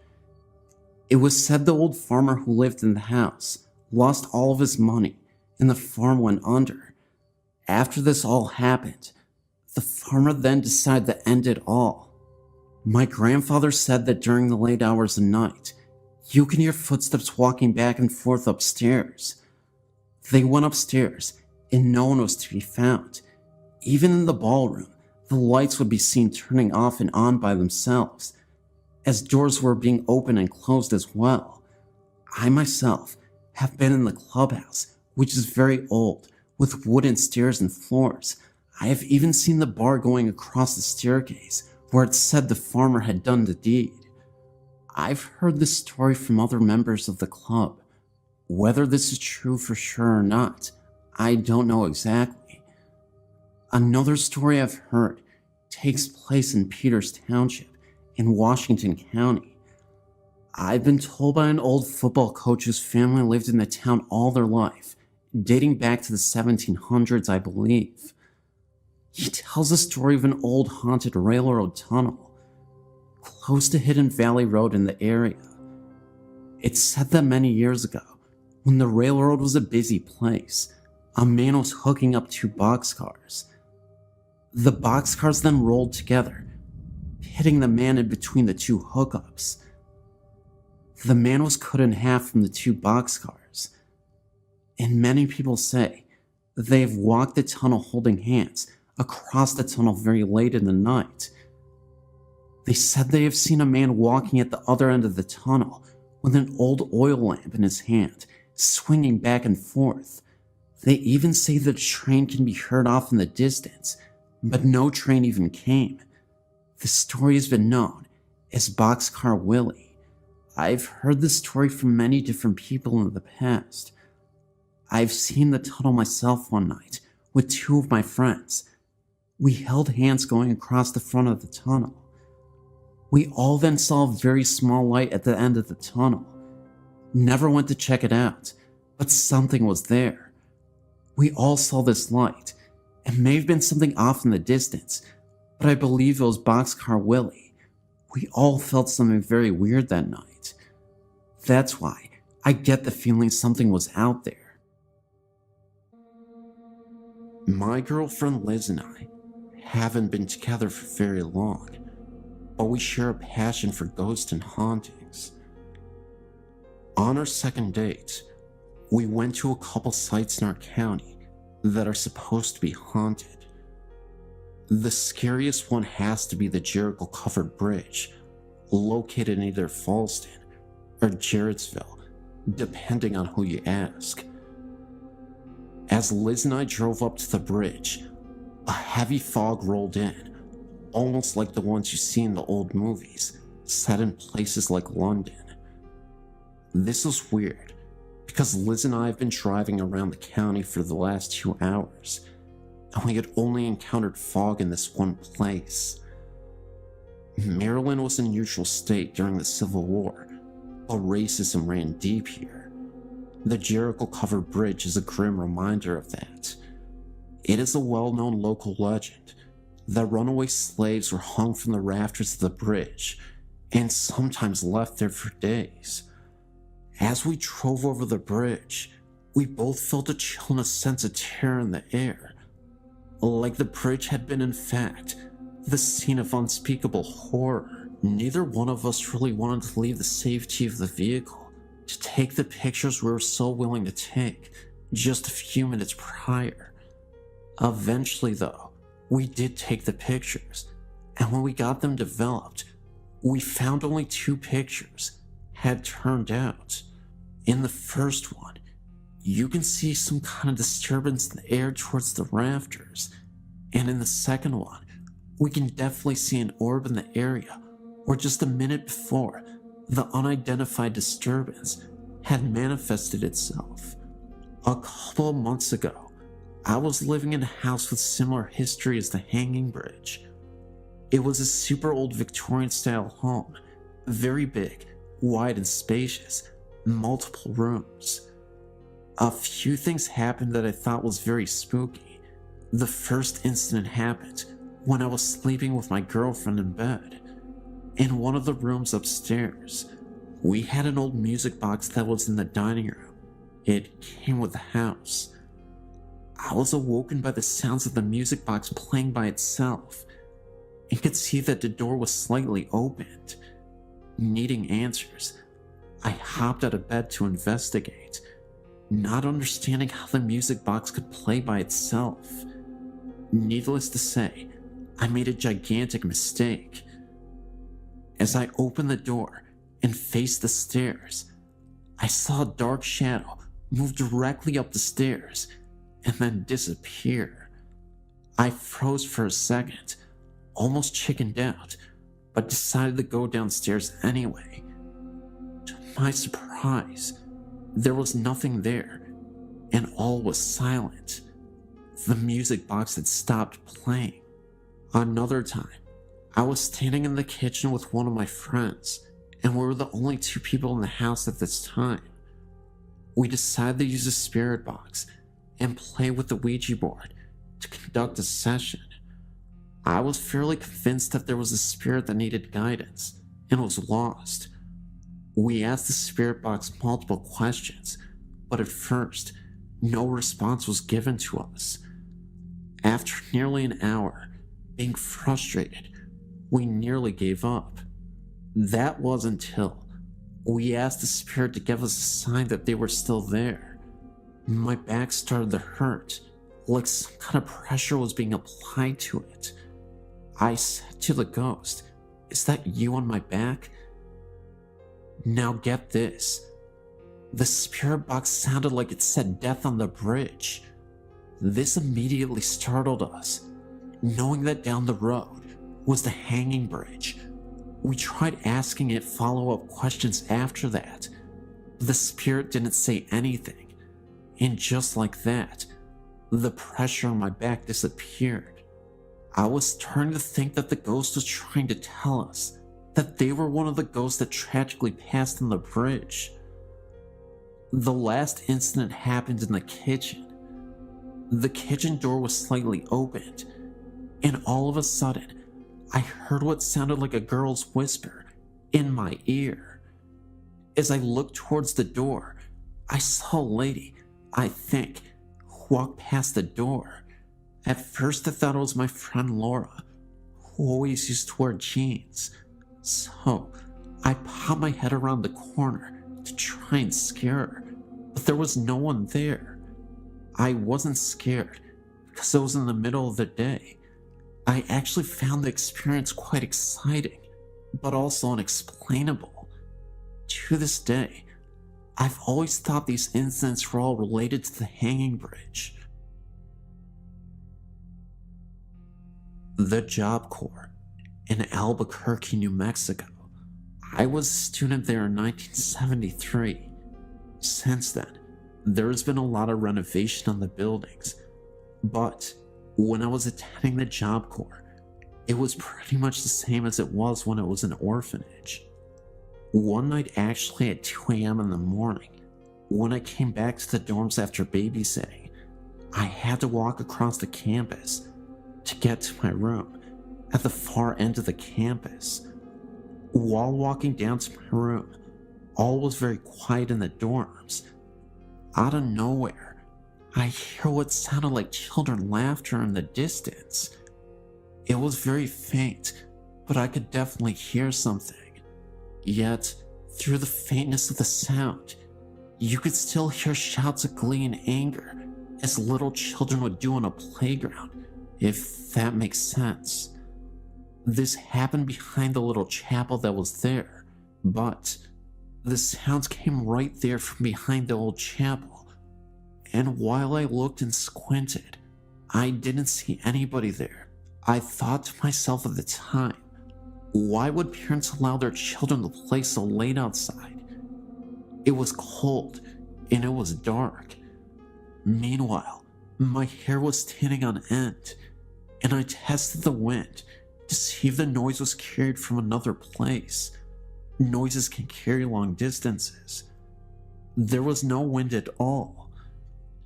It was said the old farmer who lived in the house lost all of his money and the farm went under. After this all happened, the farmer then decided to end it all. My grandfather said that during the late hours of night, you can hear footsteps walking back and forth upstairs. They went upstairs, and no one was to be found. Even in the ballroom, the lights would be seen turning off and on by themselves, as doors were being opened and closed as well. I myself have been in the clubhouse, which is very old, with wooden stairs and floors. I have even seen the bar going across the staircase, where it said the farmer had done the deed. I've heard this story from other members of the club. Whether this is true for sure or not, I don't know exactly. Another story I've heard takes place in Peters Township in Washington County. I've been told by an old football coach whose family lived in the town all their life, dating back to the 1700s, I believe. He tells a story of an old haunted railroad tunnel close to Hidden Valley Road in the area. It's said that many years ago, when the railroad was a busy place, a man was hooking up two boxcars. The boxcars then rolled together, hitting the man in between the two hookups. The man was cut in half from the two boxcars, and many people say that they have walked the tunnel holding hands across the tunnel very late in the night. They said they have seen a man walking at the other end of the tunnel with an old oil lamp in his hand, swinging back and forth. They even say that a train can be heard off in the distance, but no train even came. The story has been known as Boxcar Willie. I've heard this story from many different people in the past. I've seen the tunnel myself one night with two of my friends. We held hands going across the front of the tunnel. We all then saw a very small light at the end of the tunnel. Never went to check it out, but something was there. We all saw this light. It may have been something off in the distance, but I believe it was Boxcar Willie. We all felt something very weird that night. That's why I get the feeling something was out there. My girlfriend Liz and I haven't been together for very long, but we share a passion for ghosts and hauntings. On our second date, we went to a couple sites in our county that are supposed to be haunted. The scariest one has to be the Jericho Covered Bridge, located in either Falston or Jarrettsville, depending on who you ask. As Liz and I drove up to the bridge, a heavy fog rolled in, almost like the ones you see in the old movies, set in places like London. This was weird, because Liz and I have been driving around the county for the last 2 hours, and we had only encountered fog in this one place. Maryland was a neutral state during the Civil War, but racism ran deep here. The Jericho Covered Bridge is a grim reminder of that. It is a well-known local legend that runaway slaves were hung from the rafters of the bridge, and sometimes left there for days. As we drove over the bridge, we both felt a chill and a sense of terror in the air, like the bridge had been, in fact, the scene of unspeakable horror. Neither one of us really wanted to leave the safety of the vehicle to take the pictures we were so willing to take just a few minutes prior. Eventually, though, we did take the pictures, and when we got them developed, we found only 2 pictures had turned out. In the first one, you can see some kind of disturbance in the air towards the rafters, and in the second one, we can definitely see an orb in the area where just a minute before, the unidentified disturbance had manifested itself. A couple of months ago, I was living in a house with similar history as the Hanging Bridge. It was a super old Victorian-style home, very big, wide and spacious, multiple rooms. A few things happened that I thought was very spooky. The first incident happened when I was sleeping with my girlfriend in bed. In one of the rooms upstairs, we had an old music box that was in the dining room. It came with the house. I was awoken by the sounds of the music box playing by itself, and could see that the door was slightly opened. Needing answers, I hopped out of bed to investigate, not understanding how the music box could play by itself. Needless to say, I made a gigantic mistake. As I opened the door and faced the stairs, I saw a dark shadow move directly up the stairs, and then disappear. I froze for a second, almost chickened out, but decided to go downstairs anyway. To my surprise, there was nothing there, and all was silent. The music box had stopped playing. Another time, I was standing in the kitchen with one of my friends, and we were the only two people in the house at this time. We decided to use a spirit box and play with the Ouija board to conduct a session. I was fairly convinced that there was a spirit that needed guidance and was lost. We asked the spirit box multiple questions, but at first, no response was given to us. After nearly an hour, being frustrated, we nearly gave up. That was until we asked the spirit to give us a sign that they were still there. My back started to hurt, like some kind of pressure was being applied to it. I said to the ghost, "Is that you on my back?" Now get this. The spirit box sounded like it said death on the bridge. This immediately startled us, knowing that down the road was the hanging bridge. We tried asking it follow-up questions after that, but the spirit didn't say anything, and just like that, the pressure on my back disappeared. I was starting to think that the ghost was trying to tell us that they were one of the ghosts that tragically passed on the bridge. The last incident happened in the kitchen. The kitchen door was slightly opened, and all of a sudden, I heard what sounded like a girl's whisper in my ear. As I looked towards the door, I saw a lady, I think, walk past the door. At first I thought it was my friend Laura, who always used to wear jeans. So I popped my head around the corner to try and scare her, but there was no one there. I wasn't scared because it was in the middle of the day. I actually found the experience quite exciting, but also unexplainable. To this day, I've always thought these incidents were all related to the hanging bridge. The Job Corps in Albuquerque, New Mexico. I was a student there in 1973. Since then, there has been a lot of renovation on the buildings, but when I was attending the Job Corps, it was pretty much the same as it was when it was an orphanage. One night, actually at 2 a.m. in the morning, when I came back to the dorms after babysitting, I had to walk across the campus to get to my room at the far end of the campus. While walking down to my room, all was very quiet in the dorms. Out of nowhere, I hear what sounded like children laughter in the distance. It was very faint, but I could definitely hear something. Yet, through the faintness of the sound, you could still hear shouts of glee and anger, as little children would do on a playground, if that makes sense. This happened behind the little chapel that was there, but the sounds came right there from behind the old chapel. And while I looked and squinted, I didn't see anybody there. I thought to myself at the time, why would parents allow their children to play so late outside? It was cold and it was dark. Meanwhile, my hair was standing on end, and I tested the wind to see if the noise was carried from another place. Noises can carry long distances. There was no wind at all.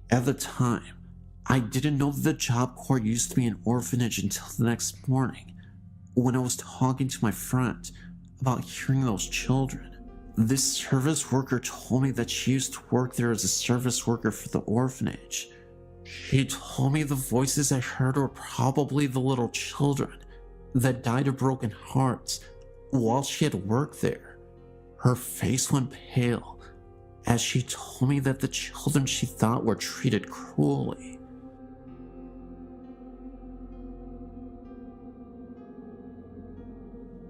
At the time, I didn't know that the Job Corps used to be an orphanage until the next morning, when I was talking to my friend about hearing those children. This service worker told me that she used to work there as a service worker for the orphanage. She told me the voices I heard were probably the little children that died of broken hearts while she had worked there. Her face went pale as she told me that the children she thought were treated cruelly.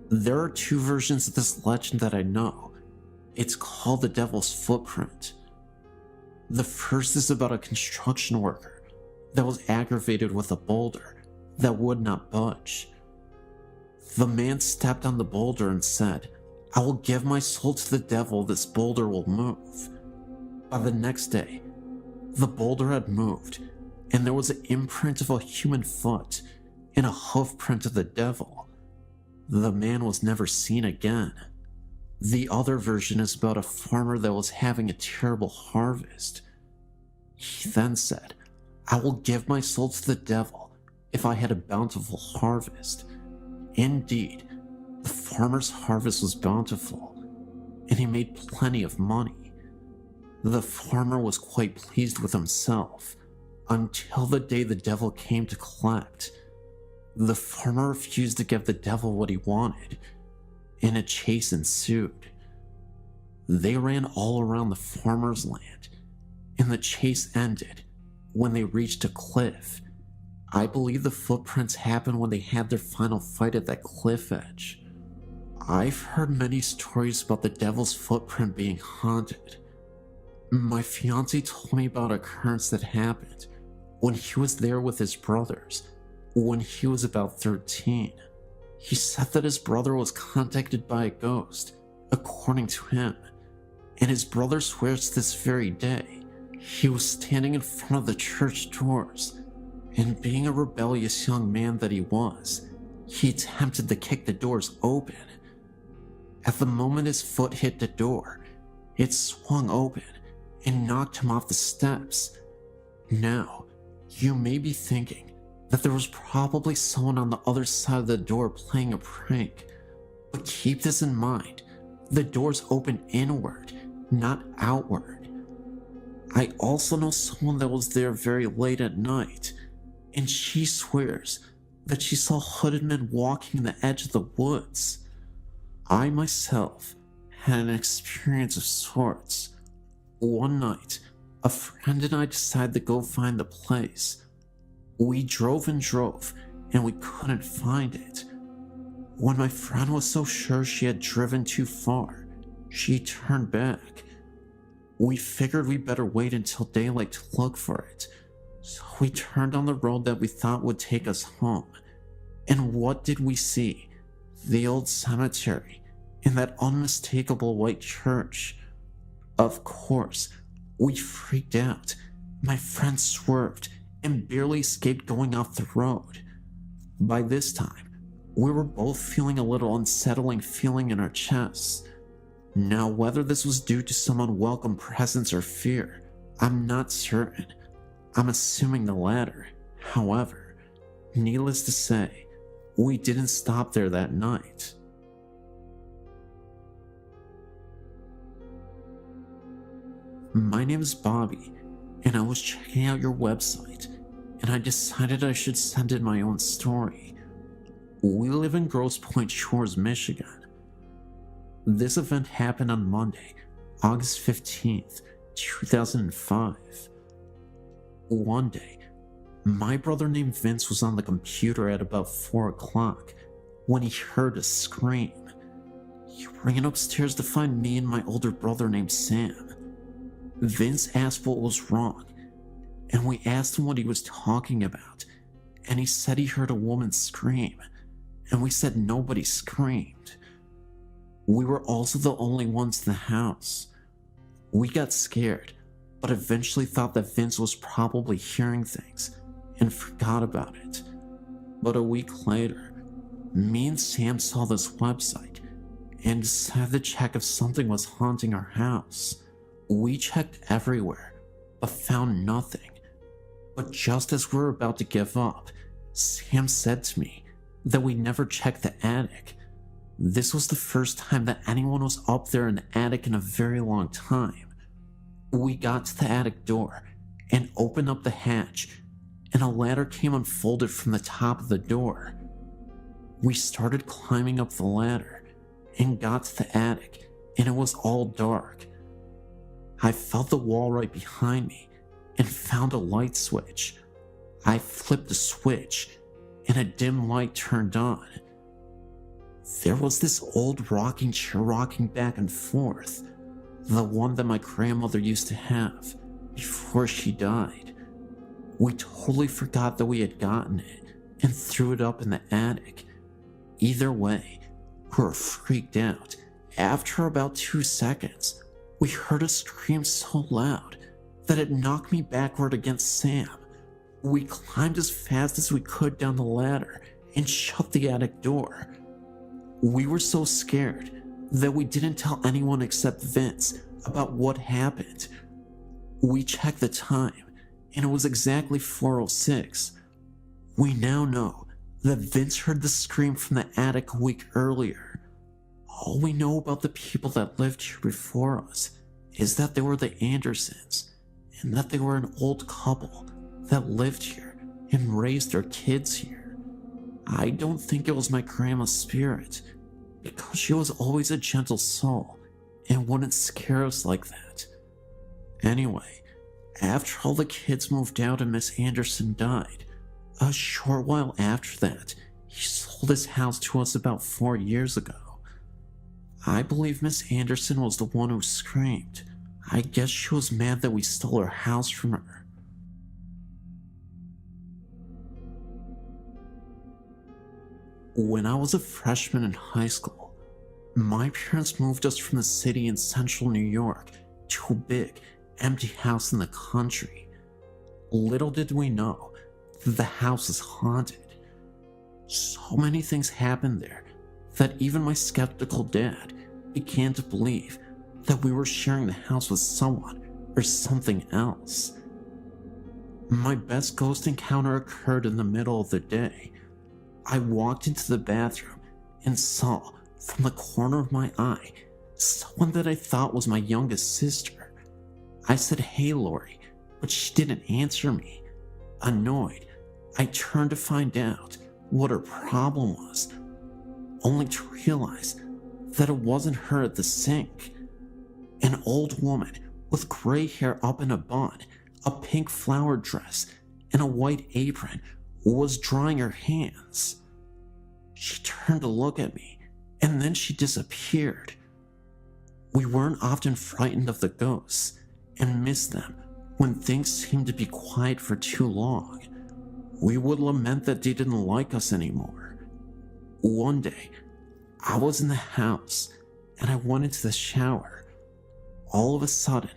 There are two versions of this legend that I know. It's called the Devil's Footprint. The first is about a construction worker that was aggravated with a boulder that would not budge. The man stepped on the boulder and said, "I will give my soul to the devil, this boulder will move." By the next day, the boulder had moved, and there was an imprint of a human foot and a hoof print of the devil. The man was never seen again. The other version is about a farmer that was having a terrible harvest. He then said, "I will give my soul to the devil if I had a bountiful harvest." Indeed, the farmer's harvest was bountiful, and he made plenty of money. The farmer was quite pleased with himself until the day the devil came to collect. The farmer refused to give the devil what he wanted, and a chase ensued. They ran all around the farmer's land, and the chase ended when they reached a cliff. I believe the footprints happened when they had their final fight at that cliff edge. I've heard many stories about the devil's footprint being haunted. My fiance told me about an occurrence that happened when he was there with his brothers when he was about 13. He said that his brother was contacted by a ghost, according to him, and his brother swears to this very day he was standing in front of the church doors, and being a rebellious young man that he was, he attempted to kick the doors open. At the moment his foot hit the door, it swung open and knocked him off the steps. Now, you may be thinking that there was probably someone on the other side of the door playing a prank, but keep this in mind, the doors open inward, not outward. I also know someone that was there very late at night, and she swears that she saw hooded men walking the edge of the woods. I myself had an experience of sorts. One night, a friend and I decided to go find the place. We drove and drove, and we couldn't find it. When my friend was so sure she had driven too far, she turned back. We figured we better wait until daylight to look for it, so we turned on the road that we thought would take us home. And what did we see? The old cemetery and that unmistakable white church. Of course, we freaked out. My friend swerved and barely escaped going off the road. By this time, we were both feeling a little unsettling feeling in our chests. Now, whether this was due to some unwelcome presence or fear, I'm not certain. I'm assuming the latter. However, needless to say, we didn't stop there that night. My name is Bobby, and I was checking out your website, and I decided I should send in my own story. We live in Grosse Pointe Shores, Michigan. This event happened on Monday, August 15th, 2005. One day, my brother named Vince was on the computer at about 4 o'clock when he heard a scream. He ran upstairs to find me and my older brother named Sam. Vince asked what was wrong, and we asked him what he was talking about, and he said he heard a woman scream, and we said nobody screamed. We were also the only ones in the house. We got scared, but eventually thought that Vince was probably hearing things and forgot about it. But a week later, me and Sam saw this website and decided to check if something was haunting our house. We checked everywhere, but found nothing. But just as we were about to give up, Sam said to me that we never checked the attic. This was the first time that anyone was up there in the attic in a very long time. We got to the attic door and opened up the hatch, and a ladder came unfolded from the top of the door. We started climbing up the ladder and got to the attic, and it was all dark. I felt the wall right behind me and found a light switch. I flipped the switch and a dim light turned on. There was this old rocking chair rocking back and forth, the one that my grandmother used to have. before she died. We totally forgot that we had gotten it and threw it up in the attic. Either way, we were freaked out. After about 2 seconds, we heard a scream so loud that it knocked me backward against Sam. We climbed as fast as we could down the ladder and shut the attic door. We were so scared that we didn't tell anyone except Vince about what happened. We checked the time, and it was exactly 4:06. We now know that Vince heard the scream from the attic a week earlier. All we know about the people that lived here before us is that they were the Andersons, and that they were an old couple that lived here and raised their kids here. I don't think it was my grandma's spirit, because she was always a gentle soul and wouldn't scare us like that. Anyway, after all the kids moved out and Miss Anderson died, a short while after that, he sold his house to us about 4 years ago. I believe Miss Anderson was the one who screamed. I guess she was mad that we stole her house from her. When I was a freshman in high school, my parents moved us from the city in central New York to a big, empty house in the country. Little did we know that the house is haunted. So many things happened there that even my skeptical dad began to believe that we were sharing the house with someone or something else. My best ghost encounter occurred in the middle of the day. I walked into the bathroom and saw, from the corner of my eye, someone that I thought was my youngest sister. I said, "Hey, Lori," but she didn't answer me. Annoyed, I turned to find out what her problem was, only to realize that it wasn't her at the sink. An old woman with gray hair up in a bun, a pink flowered dress, and a white apron was drying her hands. She turned to look at me, and then she disappeared. We weren't often frightened of the ghosts, and missed them when things seemed to be quiet for too long. We would lament that they didn't like us anymore. One day, I was in the house, and I went into the shower. All of a sudden,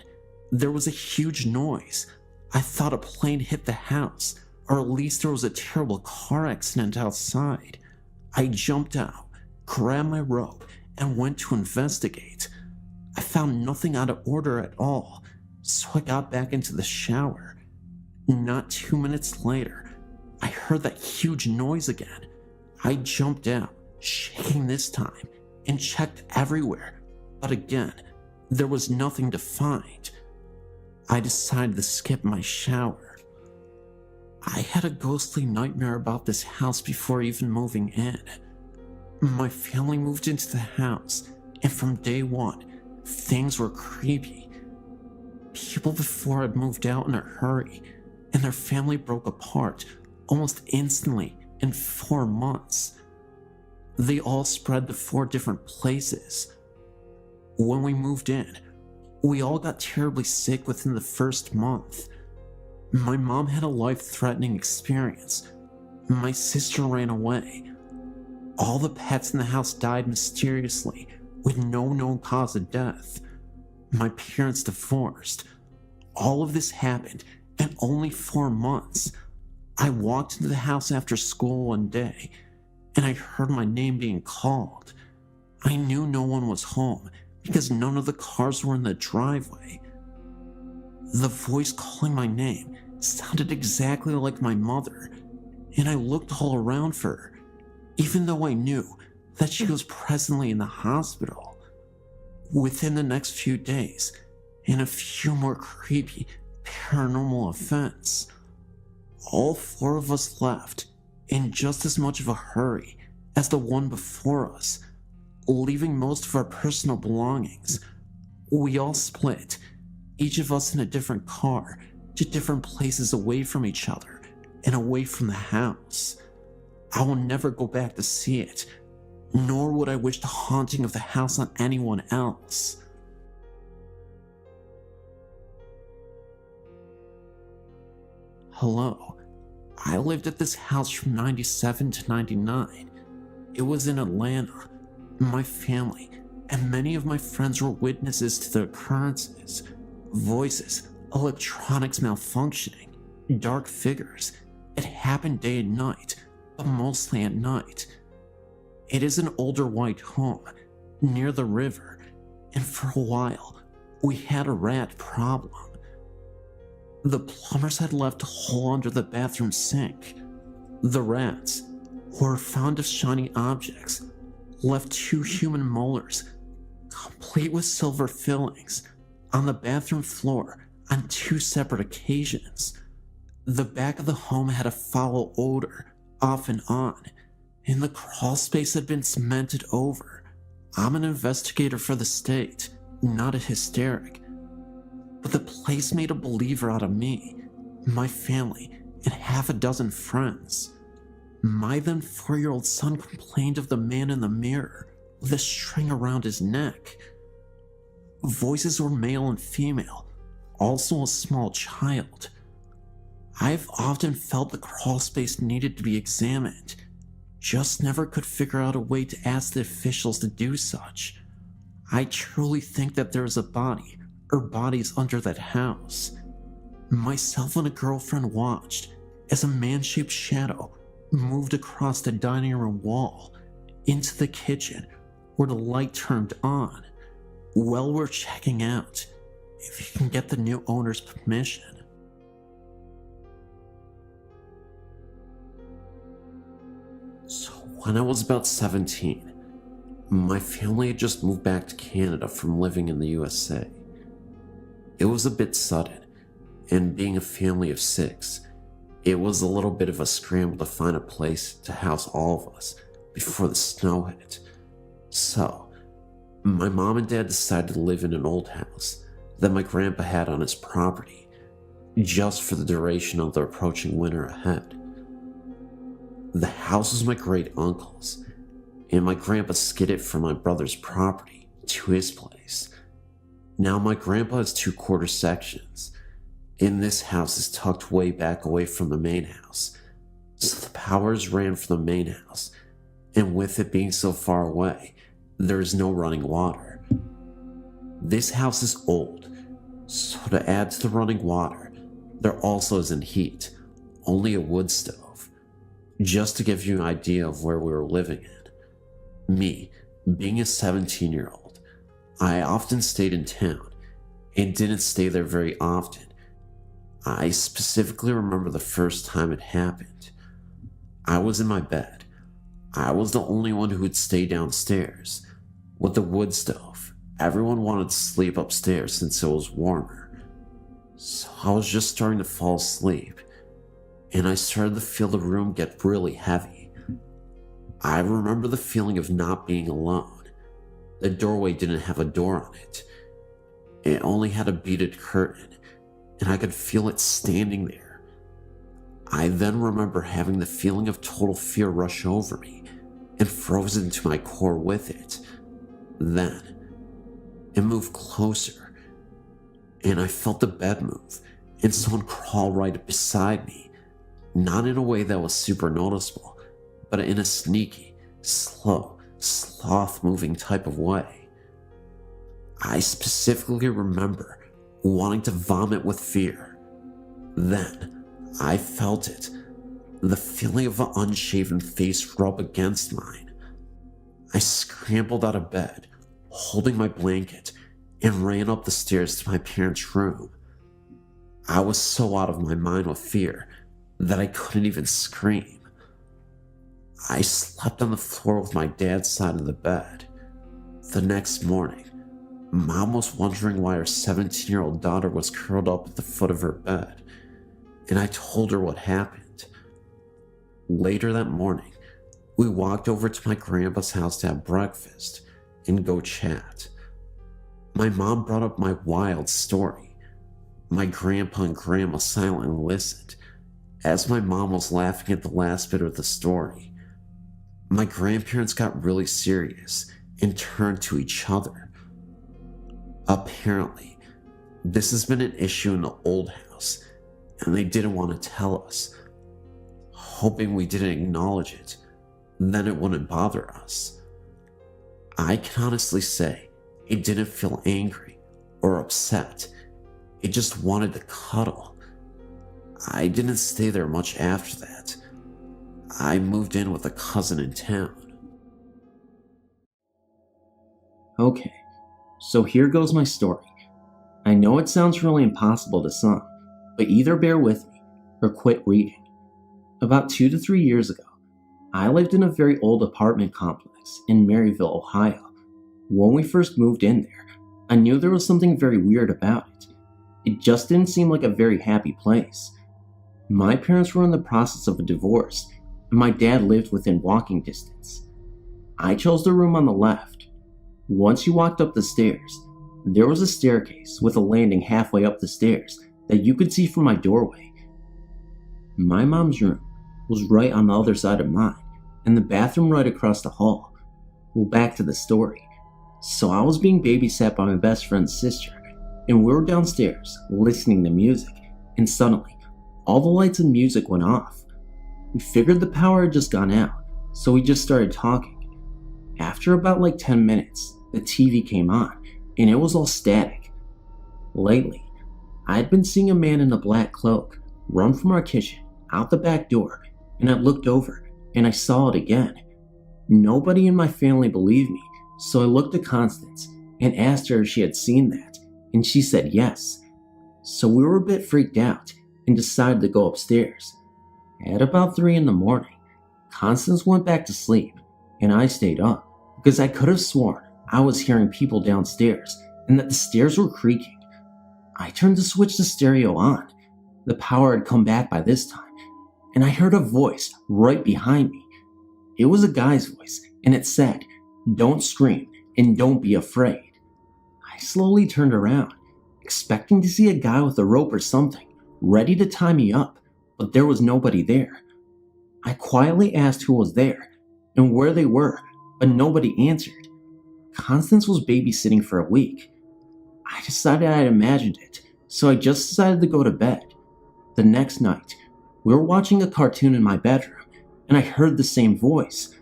there was a huge noise. I thought a plane hit the house, or at least there was a terrible car accident outside. I jumped out, grabbed my rope, and went to investigate. I found nothing out of order at all, so I got back into the shower. Not 2 minutes later, I heard that huge noise again. I jumped out, shaking this time, and checked everywhere, but again, there was nothing to find. I decided to skip my shower. I had a ghostly nightmare about this house before even moving in. My family moved into the house, and from day one, things were creepy. People before had moved out in a hurry, and their family broke apart almost instantly in 4 months. They all spread to 4 different places. When we moved in, we all got terribly sick within the first month. My mom had a life-threatening experience. My sister ran away. All the pets in the house died mysteriously with no known cause of death. My parents divorced. All of this happened in only 4 months. I walked into the house after school one day, and I heard my name being called. I knew no one was home because none of the cars were in the driveway. The voice calling my name sounded exactly like my mother, and I looked all around for her, even though I knew that she was presently in the hospital. Within the next few days, and a few more creepy paranormal events, all 4 of us left in just as much of a hurry as the one before us, leaving most of our personal belongings. We all split, each of us in a different car, to different places away from each other and away from the house. I will never go back to see it, nor would I wish the haunting of the house on anyone else. Hello. I lived at this house from 97 to 99. It was in Atlanta. My family and many of my friends were witnesses to the occurrences. Voices, electronics malfunctioning, dark figures. It happened day and night, but mostly at night. It is an older white home, near the river, and for a while, we had a rat problem. The plumbers had left a hole under the bathroom sink. The rats, who were fond of shiny objects, left 2 human molars, complete with silver fillings, on the bathroom floor on 2 separate occasions. The back of the home had a foul odor, off and on, and the crawl space had been cemented over. I'm an investigator for the state, not a hysteric. But the place made a believer out of me, my family, and half a dozen friends. My then 4-year-old son complained of the man in the mirror with a string around his neck. Voices were male and female, also a small child. I've often felt the crawl space needed to be examined, just never could figure out a way to ask the officials to do such. I truly think that there is a body or bodies under that house. Myself and a girlfriend watched as a man-shaped shadow moved across the dining room wall into the kitchen where the light turned on. Well, we're checking out, if you can get the new owner's permission. So when I was about 17, my family had just moved back to Canada from living in the USA. It was a bit sudden, and being a family of 6, it was a little bit of a scramble to find a place to house all of us before the snow hit. So, my mom and dad decided to live in an old house that my grandpa had on his property, just for the duration of the approaching winter ahead. The house was my great uncle's, and my grandpa skidded from my brother's property to his place. Now my grandpa has 2 quarter sections, and this house is tucked way back away from the main house, so the powers ran from the main house, and with it being so far away, there is no running water. This house is old, so to add to the running water, there also isn't heat, only a wood stove. Just to give you an idea of where we were living in. Me, being a 17-year-old, I often stayed in town, and didn't stay there very often. I specifically remember the first time it happened. I was in my bed. I was the only one who would stay downstairs. With the wood stove, everyone wanted to sleep upstairs since it was warmer. So I was just starting to fall asleep, and I started to feel the room get really heavy. I remember the feeling of not being alone. The doorway didn't have a door on it. It only had a beaded curtain, and I could feel it standing there. I then remember having the feeling of total fear rush over me and froze into my core with it. Then, it moved closer, and I felt the bed move and someone crawl right beside me, not in a way that was super noticeable, but in a sneaky, slow, sloth-moving type of way. I specifically remember wanting to vomit with fear. Then, I felt it, the feeling of an unshaven face rub against mine. I scrambled out of bed, holding my blanket, and ran up the stairs to my parents' room. I was so out of my mind with fear that I couldn't even scream. I slept on the floor with my dad's side of the bed. The next morning, Mom was wondering why her 17-year-old daughter was curled up at the foot of her bed, and I told her what happened. Later that morning, we walked over to my grandpa's house to have breakfast and go chat. My mom brought up my wild story. My grandpa and grandma silently listened, as my mom was laughing at the last bit of the story. My grandparents got really serious and turned to each other. Apparently, this has been an issue in the old house, and they didn't want to tell us, hoping we didn't acknowledge it, then it wouldn't bother us. I can honestly say it didn't feel angry or upset. It just wanted to cuddle. I didn't stay there much after that. I moved in with a cousin in town. Okay, so here goes my story. I know it sounds really impossible to some, but either bear with me or quit reading. About 2 to 3 years ago, I lived in a very old apartment complex in Maryville, Ohio. When we first moved in there, I knew there was something very weird about it. It just didn't seem like a very happy place. My parents were in the process of a divorce, and my dad lived within walking distance. I chose the room on the left. Once you walked up the stairs, there was a staircase with a landing halfway up the stairs that you could see from my doorway. My mom's room was right on the other side of mine, and the bathroom right across the hall. Well, back to the story. So I was being babysat by my best friend's sister, and we were downstairs listening to music, and suddenly, all the lights and music went off. We figured the power had just gone out, so we just started talking. After about 10 minutes, the TV came on, and it was all static. Lately, I had been seeing a man in a black cloak run from our kitchen out the back door, and I looked over, and I saw it again. Nobody in my family believed me, so I looked at Constance and asked her if she had seen that, and she said yes. So we were a bit freaked out and decided to go upstairs. At about 3 in the morning, Constance went back to sleep, and I stayed up because I could have sworn I was hearing people downstairs and that the stairs were creaking. I turned to switch the stereo on. The power had come back by this time, and I heard a voice right behind me. It was a guy's voice, and it said, "Don't scream and don't be afraid." I slowly turned around, expecting to see a guy with a rope or something, ready to tie me up, but there was nobody there. I quietly asked who was there and where they were, but nobody answered. Constance was babysitting for a week. I decided I had imagined it, so I just decided to go to bed. The next night, we were watching a cartoon in my bedroom, and I heard the same voice.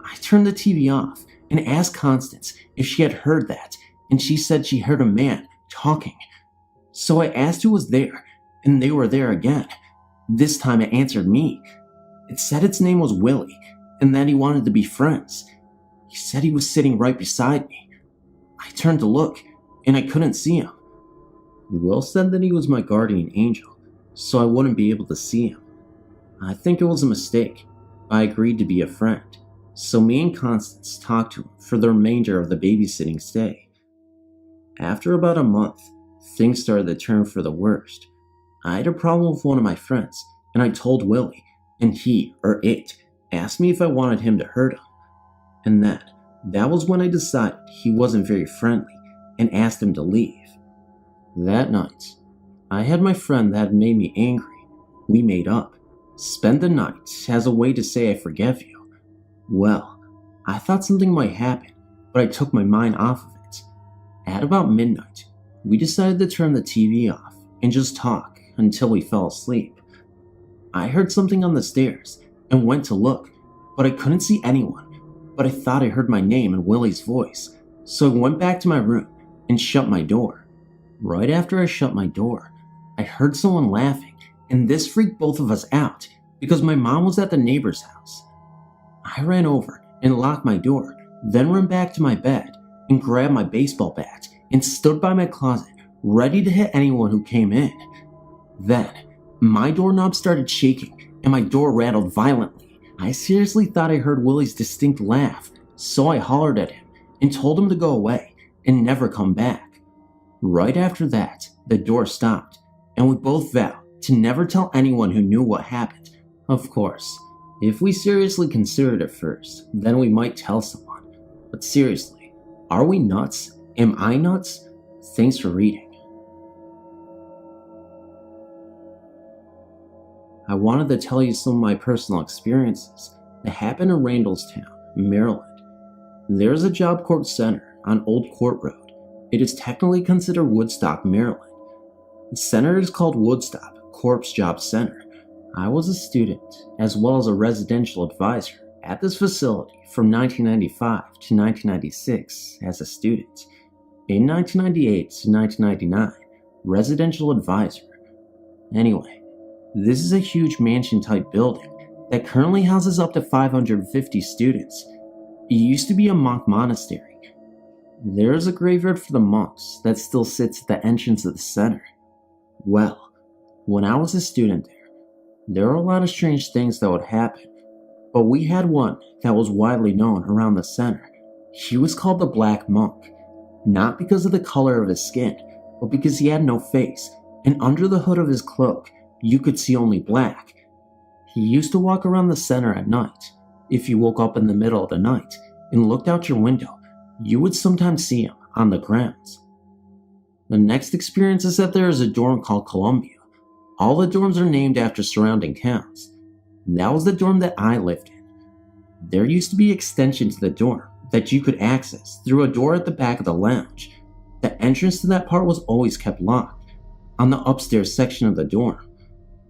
I turned the TV off and asked Constance if she had heard that, and she said she heard a man talking. So I asked who was there, and they were there again. This time it answered me. It said its name was Willie, and that he wanted to be friends. He said he was sitting right beside me. I turned to look, and I couldn't see him. Will said that he was my guardian angel, so I wouldn't be able to see him. I think it was a mistake. I agreed to be a friend, so me and Constance talked to him for the remainder of the babysitting stay. After about a month, things started to turn for the worst. I had a problem with one of my friends, and I told Willie, and he, or it, asked me if I wanted him to hurt him. And that was when I decided he wasn't very friendly and asked him to leave. That night, I had my friend that had made me angry. We made up, spent the night as a way to say I forgive you. Well, I thought something might happen, but I took my mind off of it. At about midnight, we decided to turn the TV off and just talk until we fell asleep. I heard something on the stairs and went to look, but I couldn't see anyone. But I thought I heard my name and Willie's voice, so I went back to my room and shut my door. Right after I shut my door, I heard someone laughing, and this freaked both of us out because my mom was at the neighbor's house. I ran over and locked my door, then ran back to my bed and grabbed my baseball bat and stood by my closet, ready to hit anyone who came in. Then, my doorknob started shaking and my door rattled violently. I seriously thought I heard Willie's distinct laugh, so I hollered at him and told him to go away and never come back. Right after that, the door stopped, and we both vowed to never tell anyone who knew what happened. Of course, if we seriously considered it first, then we might tell someone. But seriously, are we nuts? Am I nuts? Thanks for reading. I wanted to tell you some of my personal experiences that happened in Randallstown, Maryland. There's a job court center on Old Court Road. It is technically considered Woodstock, Maryland. The center is called Woodstock Corpse Job Center. I was a student, as well as a residential advisor, at this facility from 1995 to 1996 as a student. In 1998 to 1999, residential advisor. Anyway, this is a huge mansion-type building that currently houses up to 550 students. It used to be a monk monastery. There is a graveyard for the monks that still sits at the entrance of the center. Well, when I was a student there were a lot of strange things that would happen, but we had one that was widely known around the center. He was called the Black Monk, not because of the color of his skin, but because he had no face, and under the hood of his cloak, you could see only black. He used to walk around the center at night. If you woke up in the middle of the night and looked out your window, you would sometimes see him on the grounds. The next experience is that there is a dorm called Columbia. All the dorms are named after surrounding towns. That was the dorm that I lived in. There used to be an extension to the dorm that you could access through a door at the back of the lounge. The entrance to that part was always kept locked, on the upstairs section of the dorm.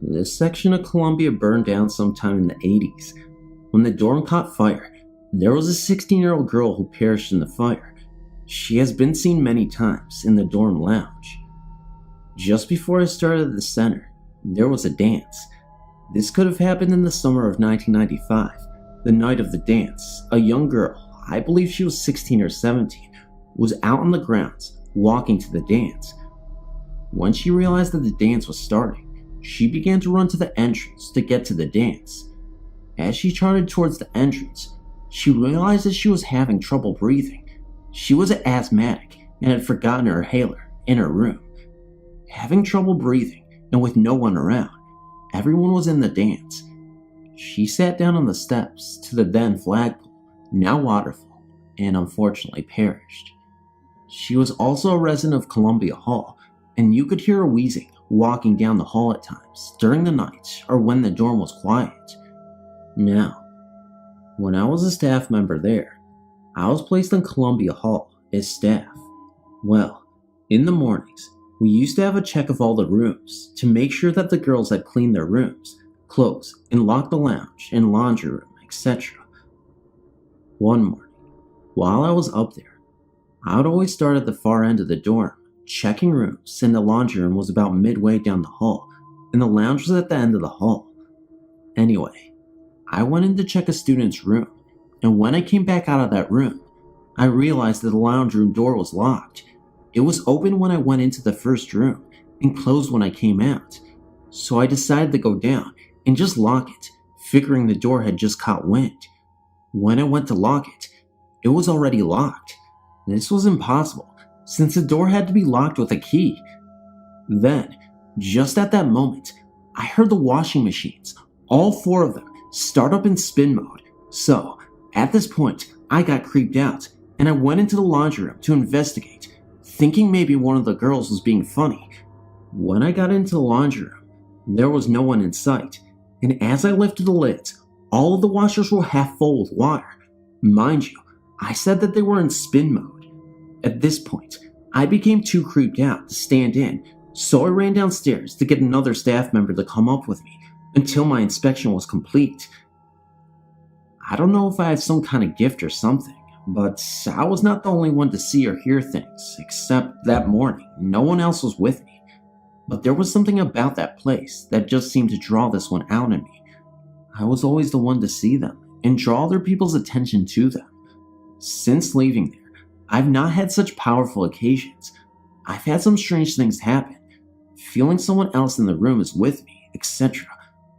This section of Columbia burned down sometime in the 80s. When the dorm caught fire, there was a 16-year-old girl who perished in the fire. She has been seen many times in the dorm lounge. Just before I started at the center, there was a dance. This could have happened in the summer of 1995. The night of the dance, a young girl, I believe she was 16 or 17, was out on the grounds, walking to the dance. When she realized that the dance was starting, she began to run to the entrance to get to the dance. As she trotted towards the entrance, she realized that she was having trouble breathing. She was an asthmatic and had forgotten her inhaler in her room. Having trouble breathing and with no one around, everyone was in the dance. She sat down on the steps to the then flagpole, now waterfall, and unfortunately perished. She was also a resident of Columbia Hall, and you could hear her wheezing walking down the hall at times during the night or when the dorm was quiet. Now, when I was a staff member there, I was placed in Columbia Hall as staff. Well, in the mornings, we used to have a check of all the rooms to make sure that the girls had cleaned their rooms, closed, and locked the lounge and laundry room, etc. One morning, while I was up there, I would always start at the far end of the dorm, checking rooms, and the laundry room was about midway down the hall, and the lounge was at the end of the hall. Anyway, I went in to check a student's room, and when I came back out of that room, I realized that the lounge room door was locked. It was open when I went into the first room and closed when I came out, so I decided to go down and just lock it, figuring the door had just caught wind. When I went to lock it, it was already locked. This was impossible, since the door had to be locked with a key. Then, just at that moment, I heard the washing machines, all 4 of them, start up in spin mode. So, at this point, I got creeped out, and I went into the laundry room to investigate, thinking maybe one of the girls was being funny. When I got into the laundry room, there was no one in sight, and as I lifted the lids, all of the washers were half full with water. Mind you, I said that they were in spin mode. At this point, I became too creeped out to stand in, so I ran downstairs to get another staff member to come up with me until my inspection was complete. I don't know if I had some kind of gift or something, but I was not the only one to see or hear things, except that morning, no one else was with me. But there was something about that place that just seemed to draw this one out in me. I was always the one to see them and draw other people's attention to them. Since leaving there, I've not had such powerful occasions. I've had some strange things happen, feeling someone else in the room is with me, etc.,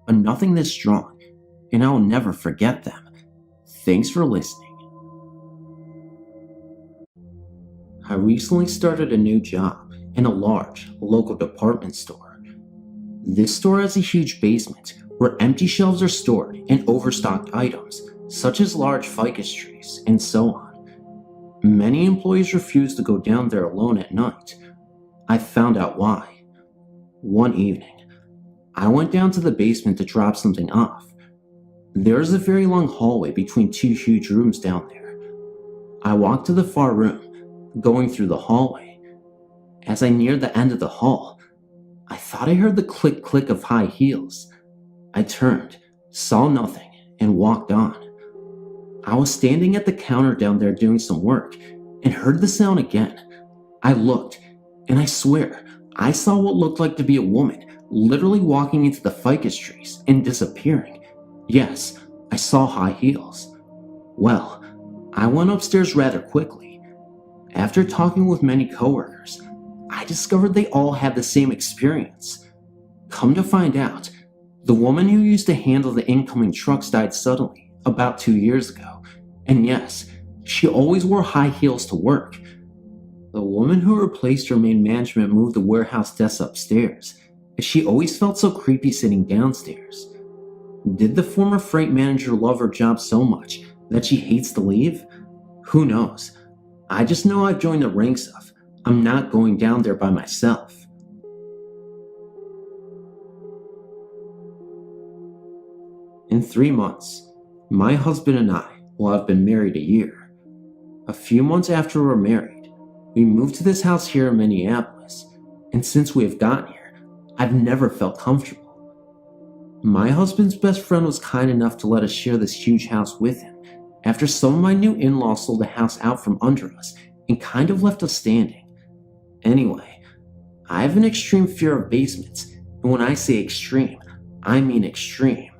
but nothing this strong, and I will never forget them. Thanks for listening. I recently started a new job in a large local department store. This store has a huge basement where empty shelves are stored and overstocked items, such as large ficus trees and so on. Many employees refuse to go down there alone at night. I found out why. One evening, I went down to the basement to drop something off. There is a very long hallway between 2 huge rooms down there. I walked to the far room, going through the hallway. As I neared the end of the hall, I thought I heard the click of high heels. I turned, saw nothing, and walked on. I was standing at the counter down there doing some work and heard the sound again. I looked, and I swear, I saw what looked like to be a woman literally walking into the ficus trees and disappearing. Yes, I saw high heels. Well, I went upstairs rather quickly. After talking with many coworkers, I discovered they all had the same experience. Come to find out, the woman who used to handle the incoming trucks died suddenly about 2 years ago, and yes, she always wore high heels to work. The woman who replaced her made management move the warehouse desks upstairs, as she always felt so creepy sitting downstairs. Did the former freight manager love her job so much that she hates to leave? Who knows? I just know I've joined the ranks of, I'm not going down there by myself. In 3 months, my husband and I will have been married a year. A few months after we're married, we moved to this house here in Minneapolis, and since we have gotten here, I've never felt comfortable. My husband's best friend was kind enough to let us share this huge house with him after some of my new in-laws sold the house out from under us and kind of left us standing. Anyway, I have an extreme fear of basements, and when I say extreme, I mean extreme.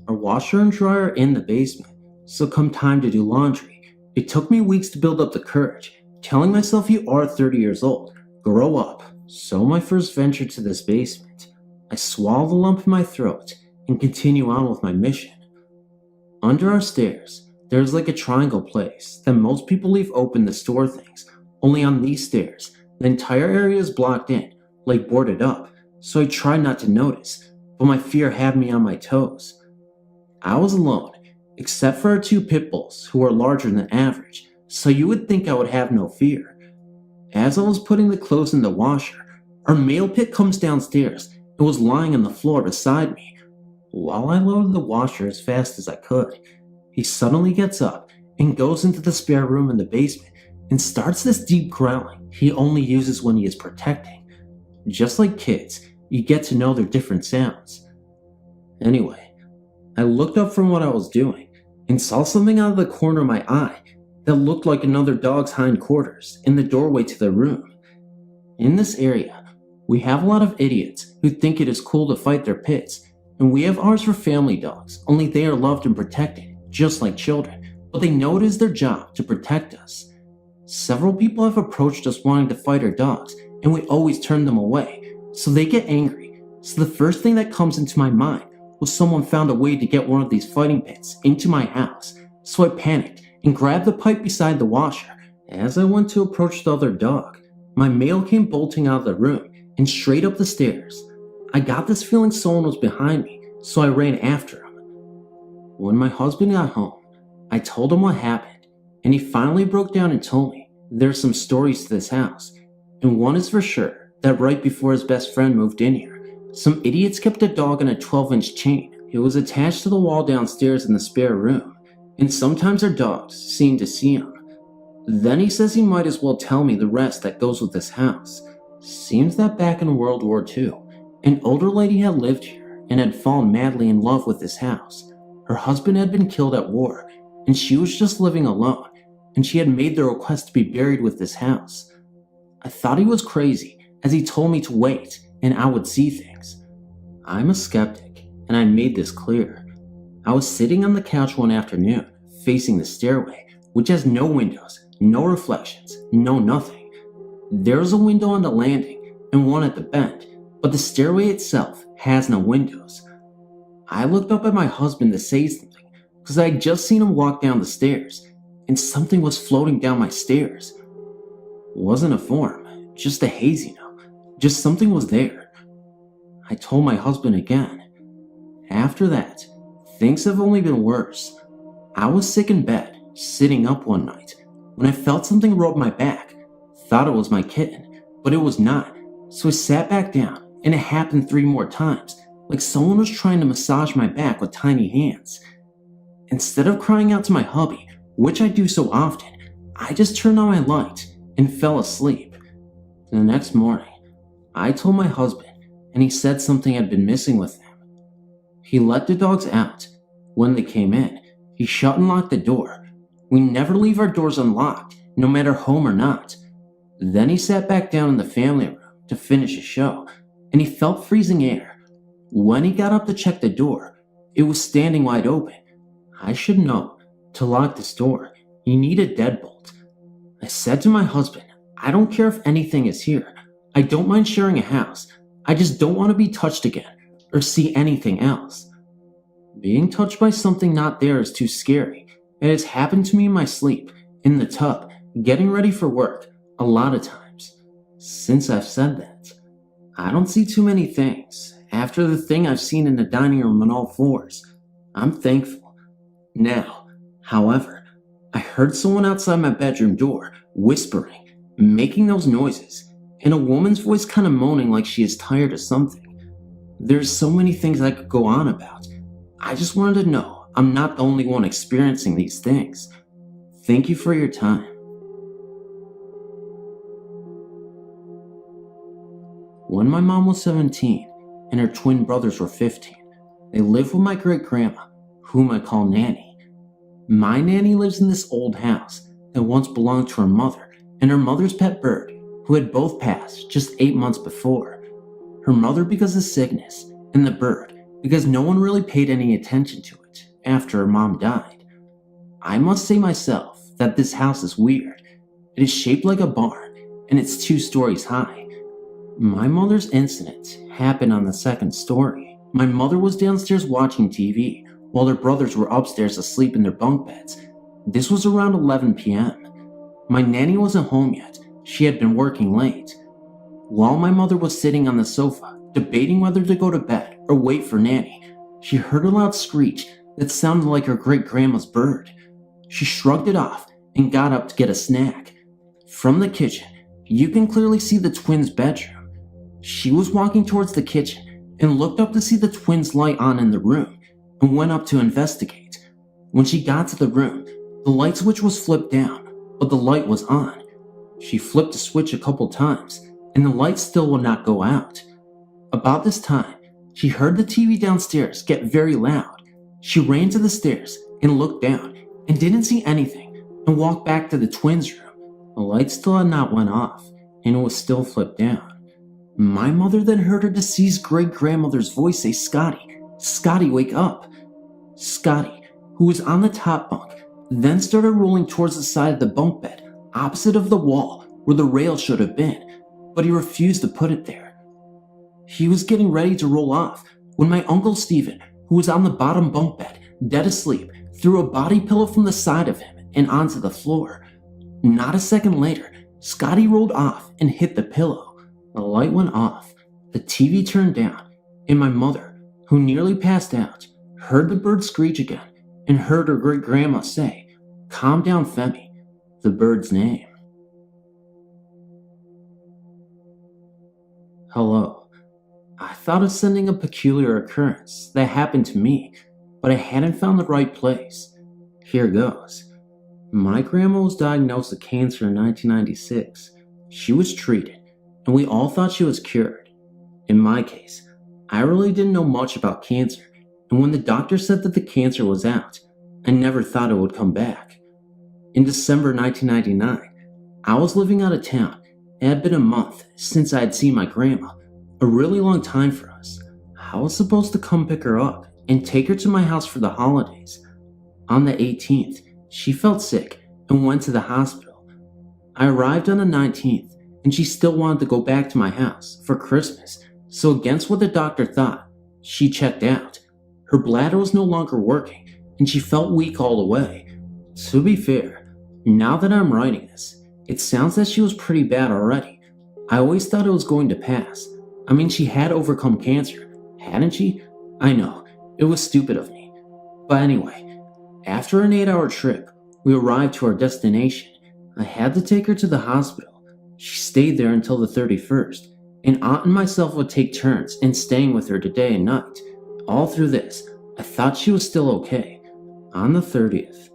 Our washer and dryer are in the basement, so come time to do laundry, it took me weeks to build up the courage, telling myself you are 30 years old, grow up. So my first venture to this basement, I swallow the lump in my throat and continue on with my mission. Under our stairs, there's like a triangle place that most people leave open to store things, only on these stairs, the entire area is blocked in, like boarded up, so I tried not to notice, but my fear had me on my toes. I was alone, except for our 2 pit bulls who are larger than average, so you would think I would have no fear. As I was putting the clothes in the washer, our male pit comes downstairs and was lying on the floor beside me. While I loaded the washer as fast as I could, he suddenly gets up and goes into the spare room in the basement and starts this deep growling he only uses when he is protecting. Just like kids, you get to know their different sounds. Anyway, I looked up from what I was doing and saw something out of the corner of my eye that looked like another dog's hindquarters in the doorway to the room. In this area, we have a lot of idiots who think it is cool to fight their pits, and we have ours for family dogs, only they are loved and protected, just like children, but they know it is their job to protect us. Several people have approached us wanting to fight our dogs, and we always turn them away, so they get angry. So the first thing that comes into my mind was someone found a way to get one of these fighting pits into my house, so I panicked and grabbed the pipe beside the washer. As I went to approach the other dog, my male came bolting out of the room and straight up the stairs. I got this feeling someone was behind me, so I ran after him. When my husband got home, I told him what happened, and he finally broke down and told me there's some stories to this house, and one is for sure that right before his best friend moved in here, some idiots kept a dog on a 12-inch chain. It was attached to the wall downstairs in the spare room, and sometimes our dogs seemed to see him. Then he says he might as well tell me the rest that goes with this house. Seems that back in World War II, an older lady had lived here and had fallen madly in love with this house. Her husband had been killed at war, and she was just living alone, and she had made the request to be buried with this house. I thought he was crazy, as he told me to wait, and I would see things. I'm a skeptic, and I made this clear. I was sitting on the couch one afternoon, facing the stairway, which has no windows, no reflections, no nothing. There's a window on the landing, and one at the bend, but the stairway itself has no windows. I looked up at my husband to say something, because I had just seen him walk down the stairs, and something was floating down my stairs. It wasn't a form, just a haze, just something was there. I told my husband again. After that, things have only been worse. I was sick in bed, sitting up one night, when I felt something rub my back. Thought it was my kitten, but it was not, so I sat back down, and it happened 3 more times, like someone was trying to massage my back with tiny hands. Instead of crying out to my hubby, which I do so often, I just turned on my light and fell asleep. The next morning, I told my husband, and he said something had been missing with them. He let the dogs out. When they came in, he shut and locked the door. We never leave our doors unlocked, no matter home or not. Then he sat back down in the family room to finish his show, and he felt freezing air. When he got up to check the door, it was standing wide open. I should know, to lock this door, you need a deadbolt. I said to my husband, I don't care if anything is here. I don't mind sharing a house. I just don't want to be touched again or see anything else. Being touched by something not there is too scary. It has happened to me in my sleep, in the tub, getting ready for work, a lot of times. Since I've said that, I don't see too many things. After the thing I've seen in the dining room on all fours, I'm thankful. Now, however, I heard someone outside my bedroom door, whispering, making those noises, and a woman's voice kind of moaning like she is tired of something. There's so many things I could go on about. I just wanted to know I'm not the only one experiencing these things. Thank you for your time. When my mom was 17 and her twin brothers were 15, they lived with my great-grandma, whom I call Nanny. My nanny lives in this old house that once belonged to her mother and her mother's pet bird, who had both passed just 8 months before. Her mother because of sickness, and the bird because no one really paid any attention to it after her mom died. I must say myself that this house is weird. It is shaped like a barn, and it's 2 stories high. My mother's incident happened on the 2nd story. My mother was downstairs watching TV, while her brothers were upstairs asleep in their bunk beds. This was around 11 p.m. My nanny wasn't home yet. She had been working late. While my mother was sitting on the sofa, debating whether to go to bed or wait for Nanny, she heard a loud screech that sounded like her great-grandma's bird. She shrugged it off and got up to get a snack. From the kitchen, you can clearly see the twins' bedroom. She was walking towards the kitchen and looked up to see the twins' light on in the room and went up to investigate. When she got to the room, the light switch was flipped down, but the light was on. She flipped the switch a couple times, and the light still would not go out. About this time, she heard the TV downstairs get very loud. She ran to the stairs and looked down and didn't see anything and walked back to the twins' room. The light still had not went off, and it was still flipped down. My mother then heard her deceased great-grandmother's voice say, "Scotty, Scotty, wake up." Scotty, who was on the top bunk, then started rolling towards the side of the bunk bed, opposite of the wall where the rail should have been, but he refused to put it there. He was getting ready to roll off when my Uncle Stephen, who was on the bottom bunk bed, dead asleep, threw a body pillow from the side of him and onto the floor. Not a second later, Scotty rolled off and hit the pillow. The light went off, the TV turned down, and my mother, who nearly passed out, heard the bird screech again and heard her great-grandma say, "Calm down, Femi," the bird's name. Hello. I thought of sending a peculiar occurrence that happened to me, but I hadn't found the right place. Here goes. My grandma was diagnosed with cancer in 1996. She was treated, and we all thought she was cured. In my case, I really didn't know much about cancer, and when the doctor said that the cancer was out, I never thought it would come back. In December 1999, I was living out of town. It had been a month since I had seen my grandma, a really long time for us. I was supposed to come pick her up and take her to my house for the holidays. On the 18th, she felt sick and went to the hospital. I arrived on the 19th, and she still wanted to go back to my house for Christmas, so against what the doctor thought, she checked out. Her bladder was no longer working, and she felt weak all the way. To be fair, now that I'm writing this, it sounds that she was pretty bad already. I always thought it was going to pass. I mean, she had overcome cancer, hadn't she? I know, it was stupid of me. But anyway, after an 8-hour trip, we arrived to our destination. I had to take her to the hospital. She stayed there until the 31st, and Aunt and myself would take turns in staying with her day and night. All through this, I thought she was still okay. On the 30th,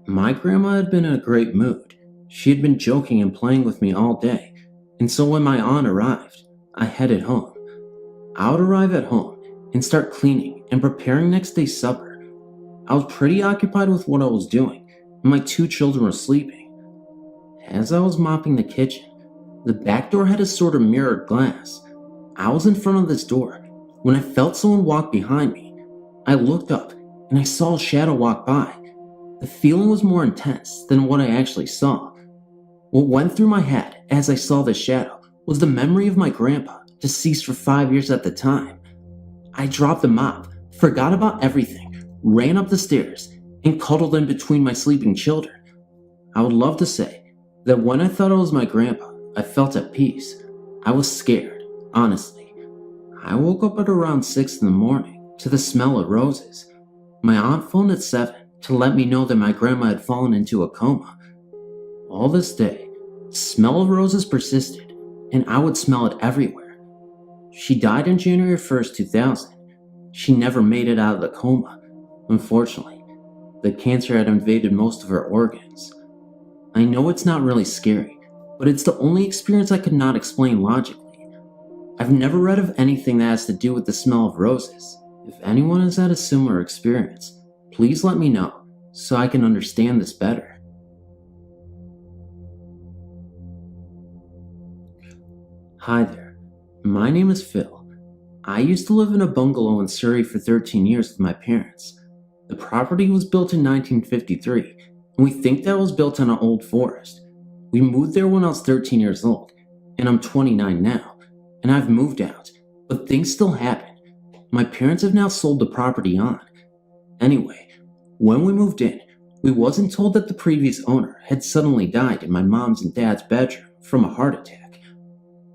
my grandma had been in a great mood. She had been joking and playing with me all day, and so when my aunt arrived, I headed home. I would arrive at home and start cleaning and preparing next day's supper. I was pretty occupied with what I was doing, and my 2 children were sleeping. As I was mopping the kitchen, the back door had a sort of mirrored glass. I was in front of this door when I felt someone walk behind me. I looked up and I saw a shadow walk by. The feeling was more intense than what I actually saw. What went through my head as I saw this shadow was the memory of my grandpa, deceased for 5 years at the time. I dropped the mop, forgot about everything, ran up the stairs, and cuddled in between my sleeping children. I would love to say that when I thought it was my grandpa, I felt at peace. I was scared, honestly. I woke up at around 6 in the morning to the smell of roses. My aunt phoned at 7 to let me know that my grandma had fallen into a coma. All this day, the smell of roses persisted, and I would smell it everywhere. She died on January 1st, 2000. She never made it out of the coma. Unfortunately, the cancer had invaded most of her organs. I know it's not really scary, but it's the only experience I could not explain logically. I've never read of anything that has to do with the smell of roses. If anyone has had a similar experience, please let me know so I can understand this better. Hi there, my name is Phil. I used to live in a bungalow in Surrey for 13 years with my parents. The property was built in 1953, and we think that it was built on an old forest. We moved there when I was 13 years old, and I'm 29 now, and I've moved out, but things still happen. My parents have now sold the property on. Anyway, when we moved in, we wasn't told that the previous owner had suddenly died in my mom's and dad's bedroom from a heart attack.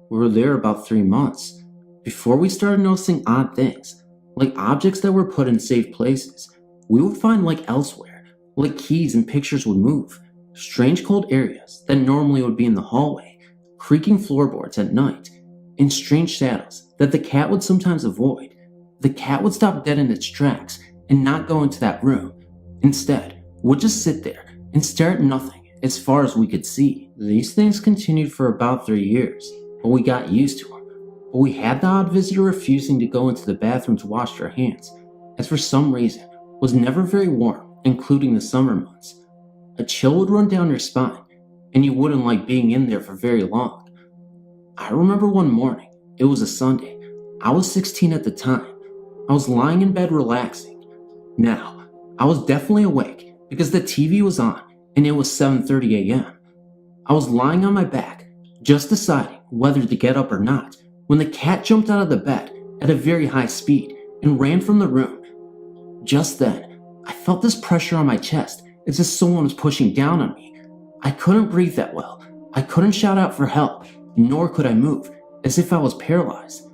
We were there about 3 months before we started noticing odd things, like objects that were put in safe places we would find like elsewhere, like keys and pictures would move, strange cold areas that normally would be in the hallway, creaking floorboards at night, and strange shadows that the cat would sometimes avoid. The cat would stop dead in its tracks and not go into that room. Instead, would just sit there and stare at nothing as far as we could see. These things continued for about 3 years, but we got used to them. But we had the odd visitor refusing to go into the bathroom to wash their hands, as for some reason was never very warm, including the summer months. A chill would run down your spine, and you wouldn't like being in there for very long. I remember one morning, it was a Sunday. I was 16 at the time. I was lying in bed relaxing. Now, I was definitely awake because the TV was on and it was 7:30 a.m. I was lying on my back, just deciding whether to get up or not, when the cat jumped out of the bed at a very high speed and ran from the room. Just then, I felt this pressure on my chest as if someone was pushing down on me. I couldn't breathe that well. I couldn't shout out for help, nor could I move, as if I was paralyzed.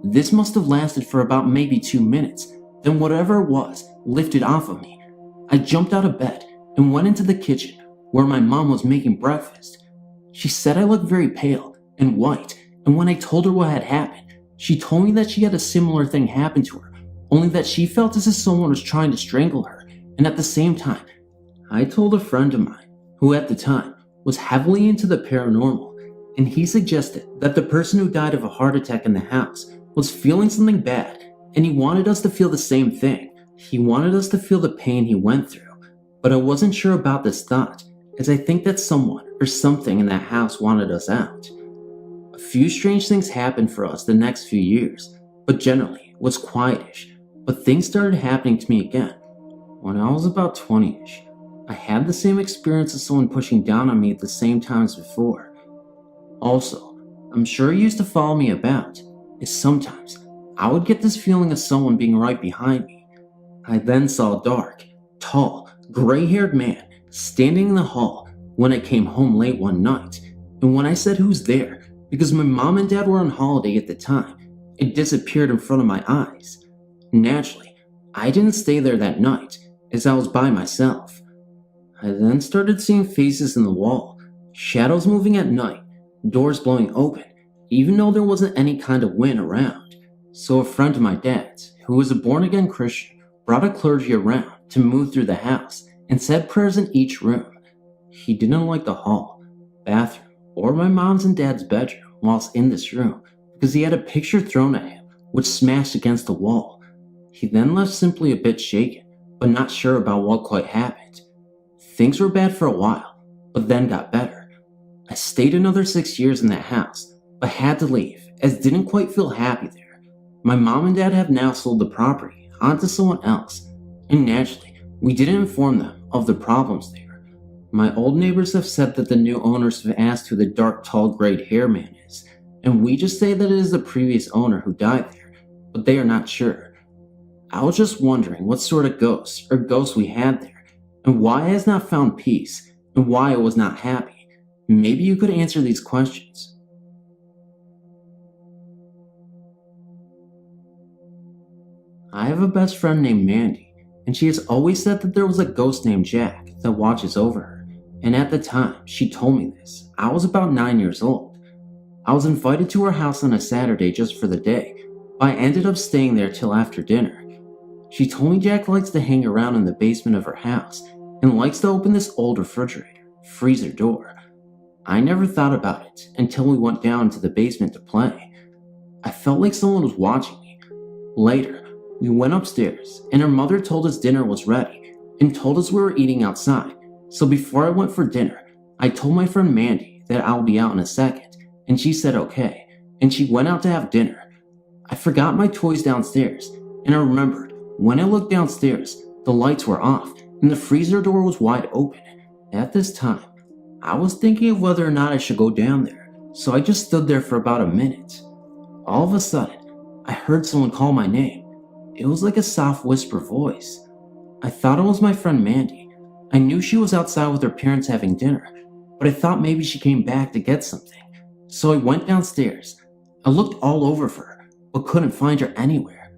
This must have lasted for about maybe 2 minutes, then whatever it was lifted off of me. I jumped out of bed and went into the kitchen where my mom was making breakfast. She said I looked very pale and white, and when I told her what had happened, she told me that she had a similar thing happen to her, only that she felt as if someone was trying to strangle her, and at the same time, I told a friend of mine, who at the time was heavily into the paranormal, and he suggested that the person who died of a heart attack in the house was feeling something bad, and he wanted us to feel the same thing. He wanted us to feel the pain he went through, but I wasn't sure about this thought, as I think that someone or something in that house wanted us out. A few strange things happened for us the next few years, but generally it was quietish. But things started happening to me again. When I was about 20ish, I had the same experience as someone pushing down on me at the same time as before. Also, I'm sure it used to follow me about, is sometimes I would get this feeling of someone being right behind me. I then saw a dark, tall, gray-haired man standing in the hall when I came home late one night, and when I said who's there, because my mom and dad were on holiday at the time, it disappeared in front of my eyes. Naturally, I didn't stay there that night, as I was by myself. I then started seeing faces in the wall, shadows moving at night, doors blowing open, even though there wasn't any kind of wind around. So a friend of my dad's, who was a born-again Christian, brought a clergy around to move through the house and said prayers in each room. He didn't like the hall, bathroom, or my mom's and dad's bedroom whilst in this room because he had a picture thrown at him which smashed against the wall. He then left simply a bit shaken, but not sure about what quite happened. Things were bad for a while, but then got better. I stayed another 6 years in that house, but had to leave as didn't quite feel happy there. My mom and dad have now sold the property onto someone else, and naturally, we didn't inform them of the problems there. My old neighbors have said that the new owners have asked who the dark, tall, grayed hair man is, and we just say that it is the previous owner who died there, but they are not sure. I was just wondering what sort of ghosts or ghosts we had there, and why it has not found peace, and why it was not happy. Maybe you could answer these questions. I have a best friend named Mandy, and she has always said that there was a ghost named Jack that watches over her, and at the time she told me this, I was about 9 years old. I was invited to her house on a Saturday just for the day, but I ended up staying there till after dinner. She told me Jack likes to hang around in the basement of her house, and likes to open this old freezer door. I never thought about it until we went down to the basement to play. I felt like someone was watching me. Later, we went upstairs, and her mother told us dinner was ready, and told us we were eating outside. So before I went for dinner, I told my friend Mandy that I'll be out in a second, and she said okay, and she went out to have dinner. I forgot my toys downstairs, and I remembered when I looked downstairs, the lights were off, and the freezer door was wide open. At this time, I was thinking of whether or not I should go down there, so I just stood there for about a minute. All of a sudden, I heard someone call my name. It was like a soft whisper voice. I thought it was my friend Mandy. I knew she was outside with her parents having dinner, but I thought maybe she came back to get something. So I went downstairs. I looked all over for her, but couldn't find her anywhere.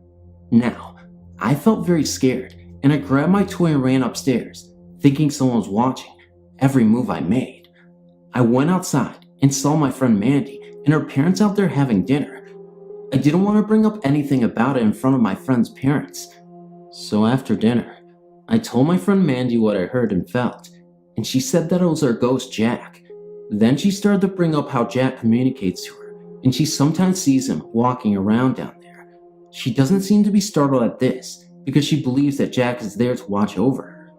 Now, I felt very scared, and I grabbed my toy and ran upstairs, thinking someone was watching every move I made. I went outside and saw my friend Mandy and her parents out there having dinner. I didn't want to bring up anything about it in front of my friend's parents. So after dinner, I told my friend Mandy what I heard and felt, and she said that it was her ghost Jack. Then she started to bring up how Jack communicates to her, and she sometimes sees him walking around down there. She doesn't seem to be startled at this, because she believes that Jack is there to watch over her.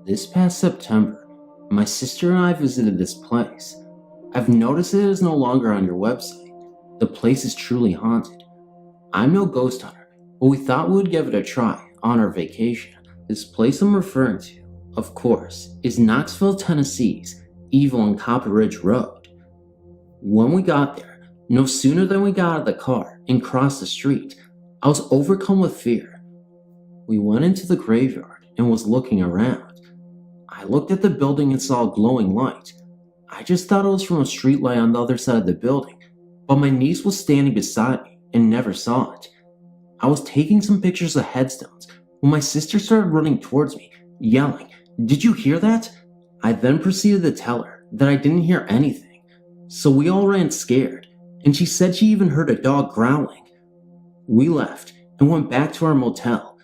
This past September, my sister and I visited this place. I've noticed it is no longer on your website. The place is truly haunted. I'm no ghost hunter, but we thought we would give it a try on our vacation. This place I'm referring to, of course, is Knoxville, Tennessee's Evil and Copper Ridge Road. When we got there, no sooner than we got out of the car and crossed the street, I was overcome with fear. We went into the graveyard and was looking around. I looked at the building and saw a glowing light. I just thought it was from a streetlight on the other side of the building, but my niece was standing beside me and never saw it. I was taking some pictures of headstones when my sister started running towards me, yelling, "Did you hear that?" I then proceeded to tell her that I didn't hear anything, so we all ran scared, and she said she even heard a dog growling. We left and went back to our motel.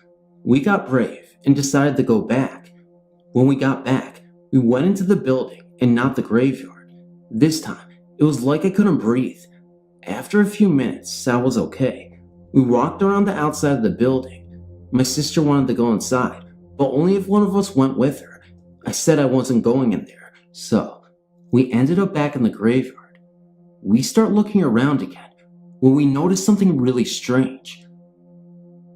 We got brave and decided to go back. When we got back, we went into the building and not the graveyard. This time, it was like I couldn't breathe. After a few minutes, I was okay. We walked around the outside of the building. My sister wanted to go inside, but only if one of us went with her. I said I wasn't going in there, so we ended up back in the graveyard. We start looking around again when we noticed something really strange.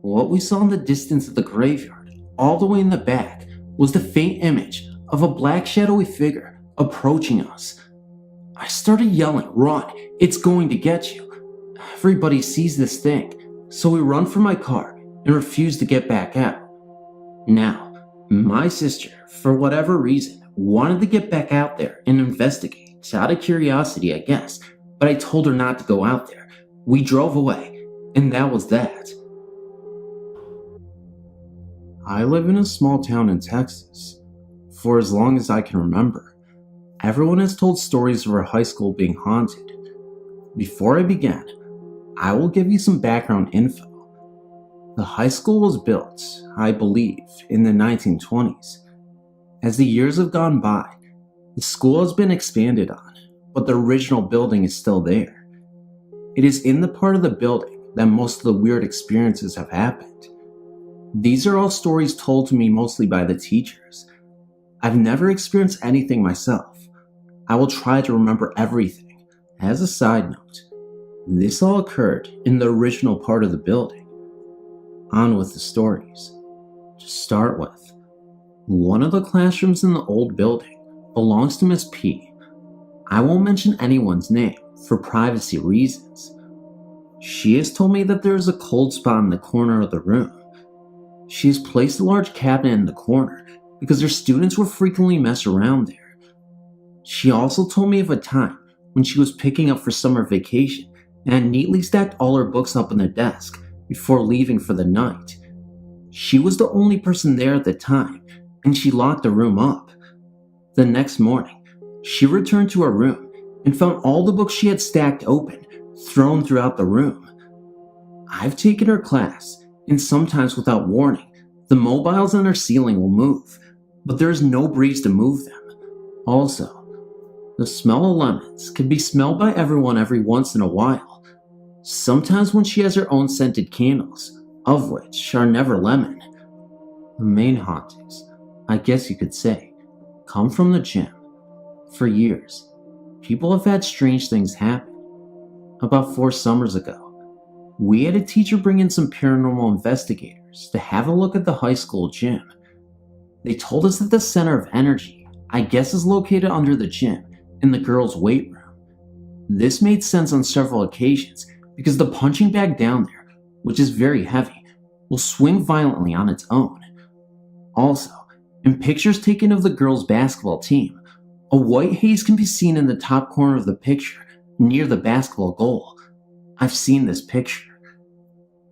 What we saw in the distance of the graveyard, all the way in the back, was the faint image of a black shadowy figure approaching us. I started yelling, "Run, it's going to get you." Everybody sees this thing, so we run for my car and refuse to get back out. Now, my sister, for whatever reason, wanted to get back out there and investigate, out of curiosity, I guess, but I told her not to go out there. We drove away, and that was that. I live in a small town in Texas. For as long as I can remember, everyone has told stories of our high school being haunted. Before I begin, I will give you some background info. The high school was built, I believe, in the 1920s. As the years have gone by, the school has been expanded on. but the original building is still there. It is in the part of the building that most of the weird experiences have happened. These are all stories told to me mostly by the teachers. I've never experienced anything myself. I will try to remember everything. As a side note, this all occurred in the original part of the building. On with the stories. To start with, one of the classrooms in the old building belongs to Miss P. I won't mention anyone's name for privacy reasons. She has told me that there is a cold spot in the corner of the room. She has placed a large cabinet in the corner because her students will frequently mess around there. She also told me of a time when she was picking up for summer vacation and had neatly stacked all her books up on the desk before leaving for the night. She was the only person there at the time, and she locked the room up. The next morning, she returned to her room and found all the books she had stacked open, thrown throughout the room. I've taken her class, and sometimes without warning, the mobiles on her ceiling will move, but there is no breeze to move them. Also, the smell of lemons can be smelled by everyone every once in a while. Sometimes when she has her own scented candles, of which are never lemon. The main hauntings, I guess you could say, come from the gym. For years, people have had strange things happen. About 4 summers ago, we had a teacher bring in some paranormal investigators to have a look at the high school gym. They told us that the center of energy, I guess, is located under the gym in the girls' weight room. This made sense on several occasions because the punching bag down there, which is very heavy, will swing violently on its own. Also, in pictures taken of the girls' basketball team, a white haze can be seen in the top corner of the picture near the basketball goal. I've seen this picture.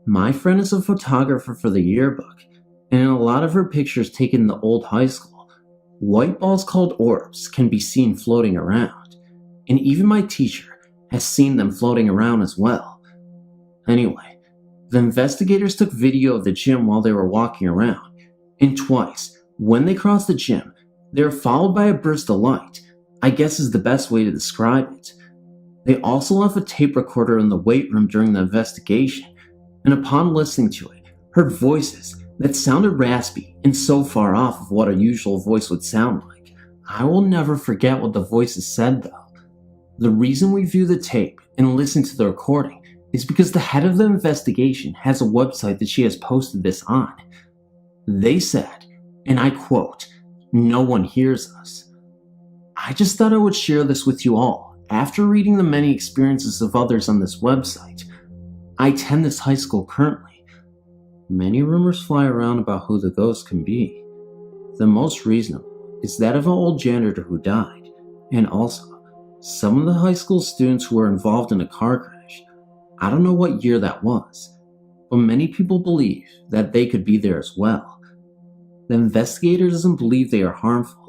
My friend is a photographer for the yearbook, and in a lot of her pictures taken in the old high school, white balls called orbs can be seen floating around, and even my teacher has seen them floating around as well. Anyway, the investigators took video of the gym while they were walking around, and twice, when they crossed the gym, they were followed by a burst of light, I guess is the best way to describe it. They also left a tape recorder in the weight room during the investigation, and upon listening to it, heard voices that sounded raspy and so far off of what a usual voice would sound like. I will never forget what the voices said though. The reason we view the tape and listen to the recording is because the head of the investigation has a website that she has posted this on. They said, and I quote, "No one hears us." I just thought I would share this with you all after reading the many experiences of others on this website. I attend this high school currently. Many rumors fly around about who the ghost can be. The most reasonable is that of an old janitor who died, and also some of the high school students who were involved in a car crash. I don't know what year that was, but many people believe that they could be there as well. The investigator doesn't believe they are harmful,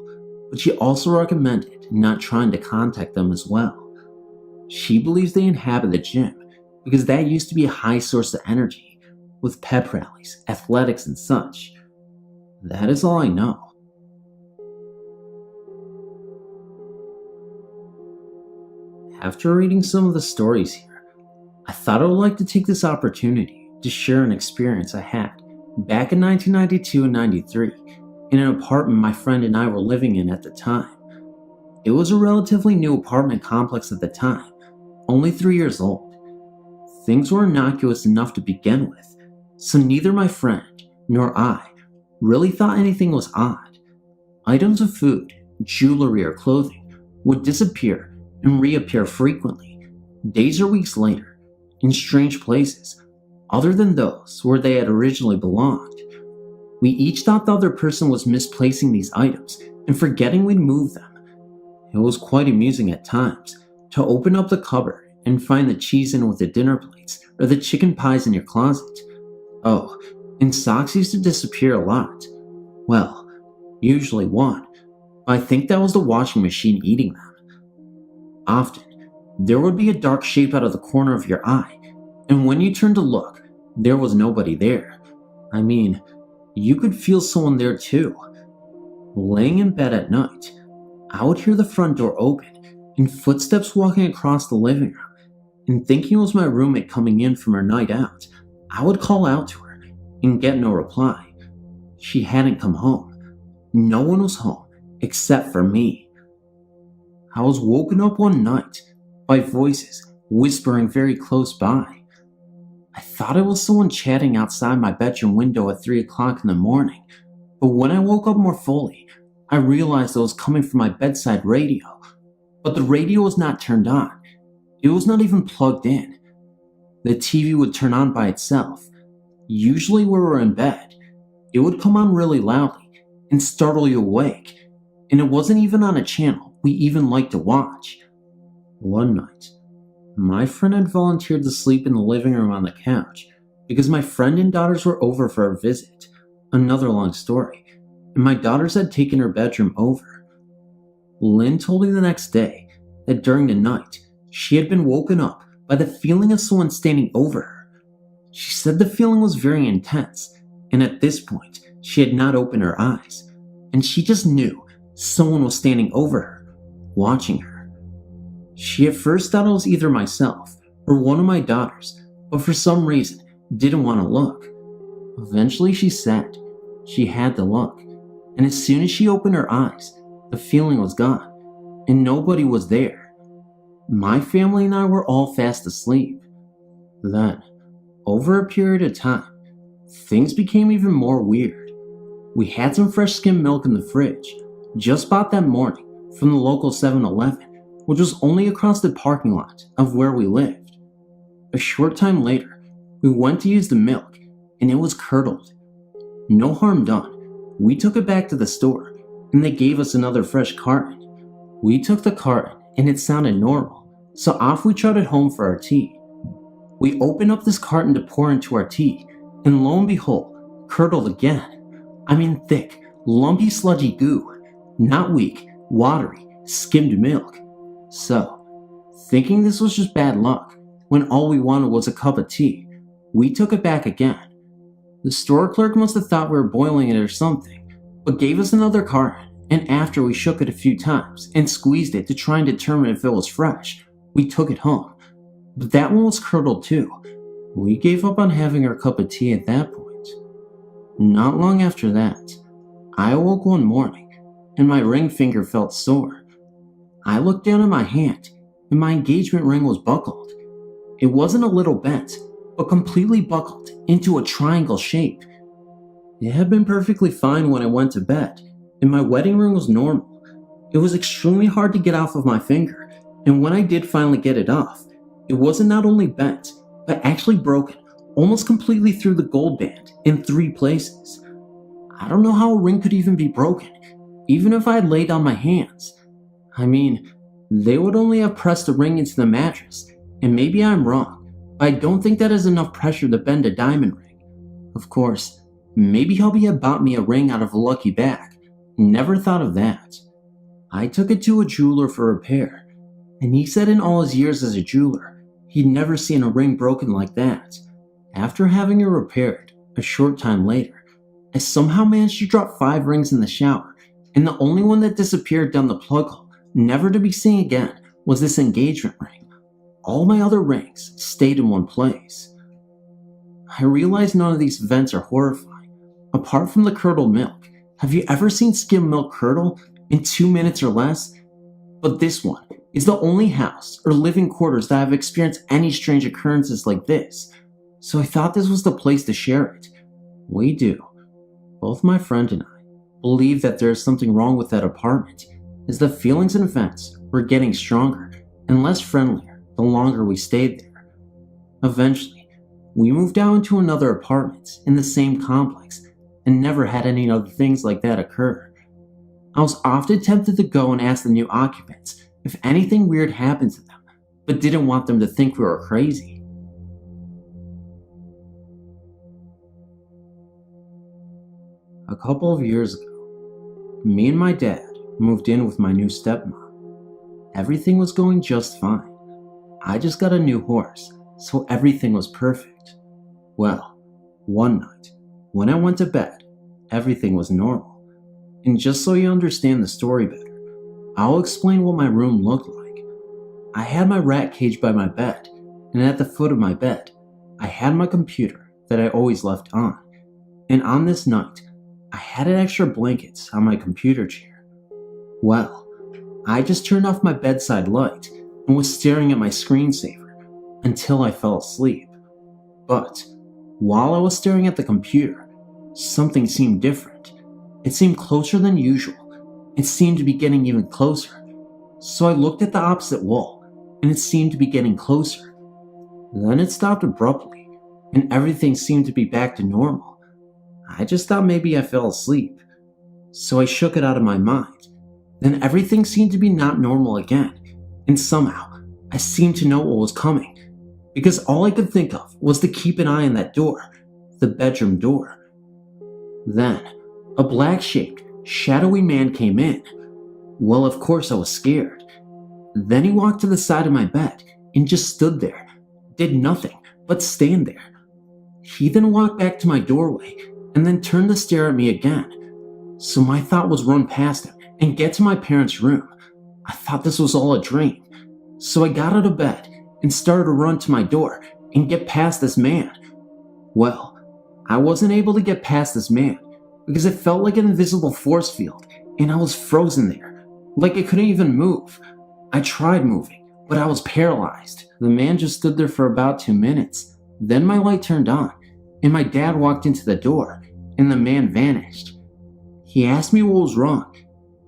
but she also recommended not trying to contact them as well. She believes they inhabit the gym because that used to be a high source of energy, with pep rallies, athletics, and such. That is all I know. After reading some of the stories here, I thought I would like to take this opportunity to share an experience I had back in 1992 and 93 in an apartment my friend and I were living in at the time. It was a relatively new apartment complex at the time, only 3 years old. Things were innocuous enough to begin with, so neither my friend nor I really thought anything was odd. Items of food, jewelry, or clothing would disappear and reappear frequently, days or weeks later, in strange places, other than those where they had originally belonged. We each thought the other person was misplacing these items and forgetting we'd moved them. It was quite amusing at times to open up the cupboard and find the cheese in with the dinner plates or the chicken pies in your closet. Oh, and socks used to disappear a lot. Well, usually one, but I think that was the washing machine eating them. Often, there would be a dark shape out of the corner of your eye, and when you turned to look, there was nobody there. I mean, you could feel someone there too. Laying in bed at night, I would hear the front door open and footsteps walking across the living room, and thinking it was my roommate coming in from her night out, I would call out to her and get no reply. She hadn't come home. No one was home except for me. I was woken up one night by voices whispering very close by. I thought it was someone chatting outside my bedroom window at 3 o'clock in the morning, but when I woke up more fully, I realized it was coming from my bedside radio. But the radio was not turned on. It was not even plugged in. The TV would turn on by itself. Usually when we're in bed, it would come on really loudly and startle you awake, and it wasn't even on a channel we even liked to watch. One night, my friend had volunteered to sleep in the living room on the couch because my friend and daughters were over for a visit. Another long story, and my daughters had taken her bedroom over. Lynn told me the next day that during the night, she had been woken up by the feeling of someone standing over her. She said the feeling was very intense, and at this point, she had not opened her eyes, and she just knew someone was standing over her, watching her. She at first thought it was either myself or one of my daughters, but for some reason didn't want to look. Eventually she said she had to look, and as soon as she opened her eyes, the feeling was gone, and nobody was there. My family and I were all fast asleep. Then, over a period of time, things became even more weird. We had some fresh skim milk in the fridge, just bought that morning from the local 7-Eleven, which was only across the parking lot of where we lived. A short time later, we went to use the milk, and it was curdled. No harm done. We took it back to the store, and they gave us another fresh carton. We took the carton, and it sounded normal, so off we trotted home for our tea. We opened up this carton to pour into our tea, and lo and behold, curdled again. I mean thick, lumpy, sludgy goo. Not weak, watery, skimmed milk. So, thinking this was just bad luck, when all we wanted was a cup of tea, we took it back again. The store clerk must have thought we were boiling it or something, but gave us another carton, and after we shook it a few times and squeezed it to try and determine if it was fresh, we took it home. But that one was curdled too. We gave up on having our cup of tea at that point. Not long after that, I awoke one morning, and my ring finger felt sore. I looked down at my hand, and my engagement ring was buckled. It wasn't a little bent, but completely buckled into a triangle shape. It had been perfectly fine when I went to bed, and my wedding ring was normal. It was extremely hard to get off of my finger, and when I did finally get it off, it wasn't not only bent, but actually broken almost completely through the gold band in 3 places. I don't know how a ring could even be broken, even if I had laid on my hands. I mean, they would only have pressed the ring into the mattress, and maybe I'm wrong, but I don't think that is enough pressure to bend a diamond ring. Of course, maybe hubby had bought me a ring out of a lucky bag. Never thought of that. I took it to a jeweler for repair, and he said in all his years as a jeweler, he'd never seen a ring broken like that. After having it repaired, a short time later, I somehow managed to drop 5 rings in the shower, and the only one that disappeared down the plug hole, never to be seen again, was this engagement ring. All my other rings stayed in one place. I realize none of these events are horrifying. Apart from the curdled milk, have you ever seen skim milk curdle in 2 minutes or less? But this one is the only house or living quarters that have experienced any strange occurrences like this, so I thought this was the place to share it. We do. Both my friend and I believe that there is something wrong with that apartment, as the feelings and events were getting stronger and less friendlier the longer we stayed there. Eventually, we moved out into another apartment in the same complex and never had any other things like that occur. I was often tempted to go and ask the new occupants if anything weird happened to them, but didn't want them to think we were crazy. A couple of years ago, me and my dad moved in with my new stepmom. Everything was going just fine. I just got a new horse, so everything was perfect. Well, one night, when I went to bed, everything was normal. And just so you understand the story better, I'll explain what my room looked like. I had my rat cage by my bed, and at the foot of my bed, I had my computer that I always left on. And on this night, I had extra blankets on my computer chair. Well, I just turned off my bedside light and was staring at my screensaver until I fell asleep. But while I was staring at the computer, something seemed different. It seemed closer than usual. It seemed to be getting even closer. So I looked at the opposite wall, and it seemed to be getting closer. Then it stopped abruptly, and everything seemed to be back to normal. I just thought maybe I fell asleep. So I shook it out of my mind. Then everything seemed to be not normal again, and somehow I seemed to know what was coming, because all I could think of was to keep an eye on that door, the bedroom door. Then, a black-shaped, shadowy man came in. Well, of course I was scared. Then he walked to the side of my bed and just stood there, did nothing but stand there. He then walked back to my doorway and then turned to stare at me again. So my thought was run past him and get to my parents' room. I thought this was all a dream. So I got out of bed and started to run to my door and get past this man. Well, I wasn't able to get past this man because it felt like an invisible force field and I was frozen there, like I couldn't even move. I tried moving, but I was paralyzed. The man just stood there for about 2 minutes. Then my light turned on, and my dad walked into the door, and the man vanished. He asked me what was wrong,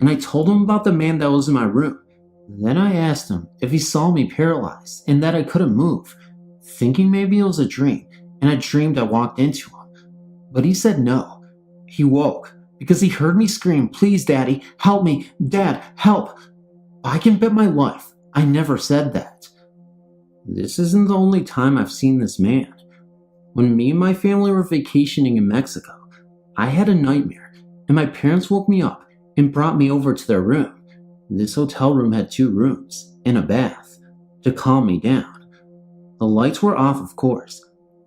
and I told him about the man that was in my room. Then I asked him if he saw me paralyzed and that I couldn't move, thinking maybe it was a dream, and I dreamed I walked into him. But he said no. He woke because he heard me scream, "Please, Daddy, help me! Dad, help!" I can bet my life I never said that. This isn't the only time I've seen this man. When me and my family were vacationing in Mexico, I had a nightmare, and my parents woke me up and brought me over to their room. This hotel room had 2 rooms and a bath to calm me down. The lights were off, of course,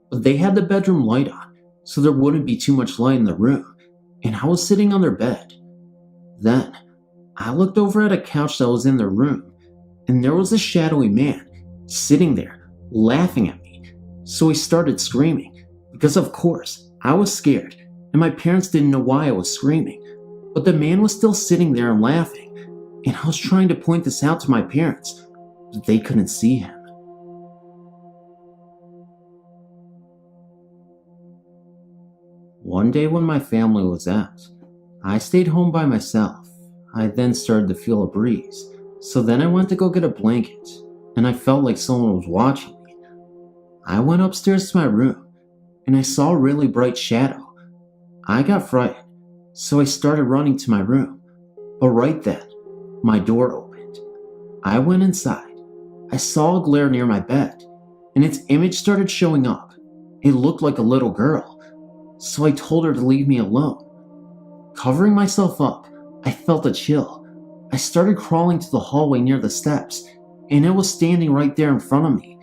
but they had the bedroom light on, so there wouldn't be too much light in the room, and I was sitting on their bed. Then, I looked over at a couch that was in their room, and there was a shadowy man sitting there, laughing at me. So he started screaming, because of course, I was scared, and my parents didn't know why I was screaming. But the man was still sitting there and laughing, and I was trying to point this out to my parents, but they couldn't see him. One day when my family was out, I stayed home by myself. I then started to feel a breeze, so then I went to go get a blanket, and I felt like someone was watching me. I went upstairs to my room, and I saw a really bright shadow. I got frightened, so I started running to my room, but right then, my door opened. I went inside. I saw a glare near my bed, and its image started showing up. It looked like a little girl, so I told her to leave me alone. Covering myself up, I felt a chill. I started crawling to the hallway near the steps, and it was standing right there in front of me.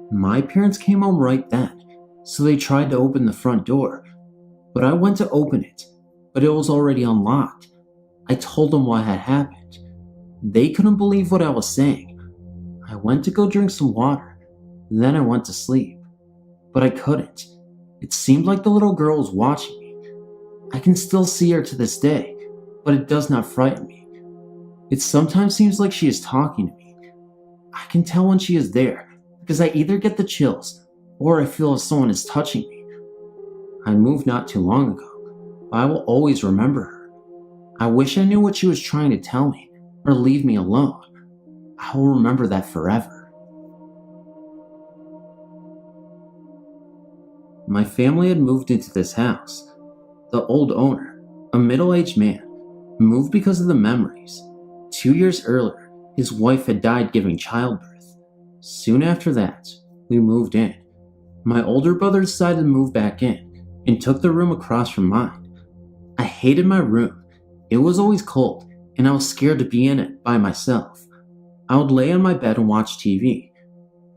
My parents came home right then, so they tried to open the front door, but I went to open it, but it was already unlocked. I told them what had happened. They couldn't believe what I was saying. I went to go drink some water, then I went to sleep, but I couldn't. It seemed like the little girl was watching me. I can still see her to this day, but it does not frighten me. It sometimes seems like she is talking to me. I can tell when she is there because I either get the chills or I feel as someone is touching me. I moved not too long ago, but I will always remember her. I wish I knew what she was trying to tell me or leave me alone. I will remember that forever. My family had moved into this house. The old owner, a middle-aged man, moved because of the memories. 2 years earlier, his wife had died giving childbirth. Soon after that, we moved in. My older brother decided to move back in and took the room across from mine. I hated my room. It was always cold, and I was scared to be in it by myself. I would lay on my bed and watch TV.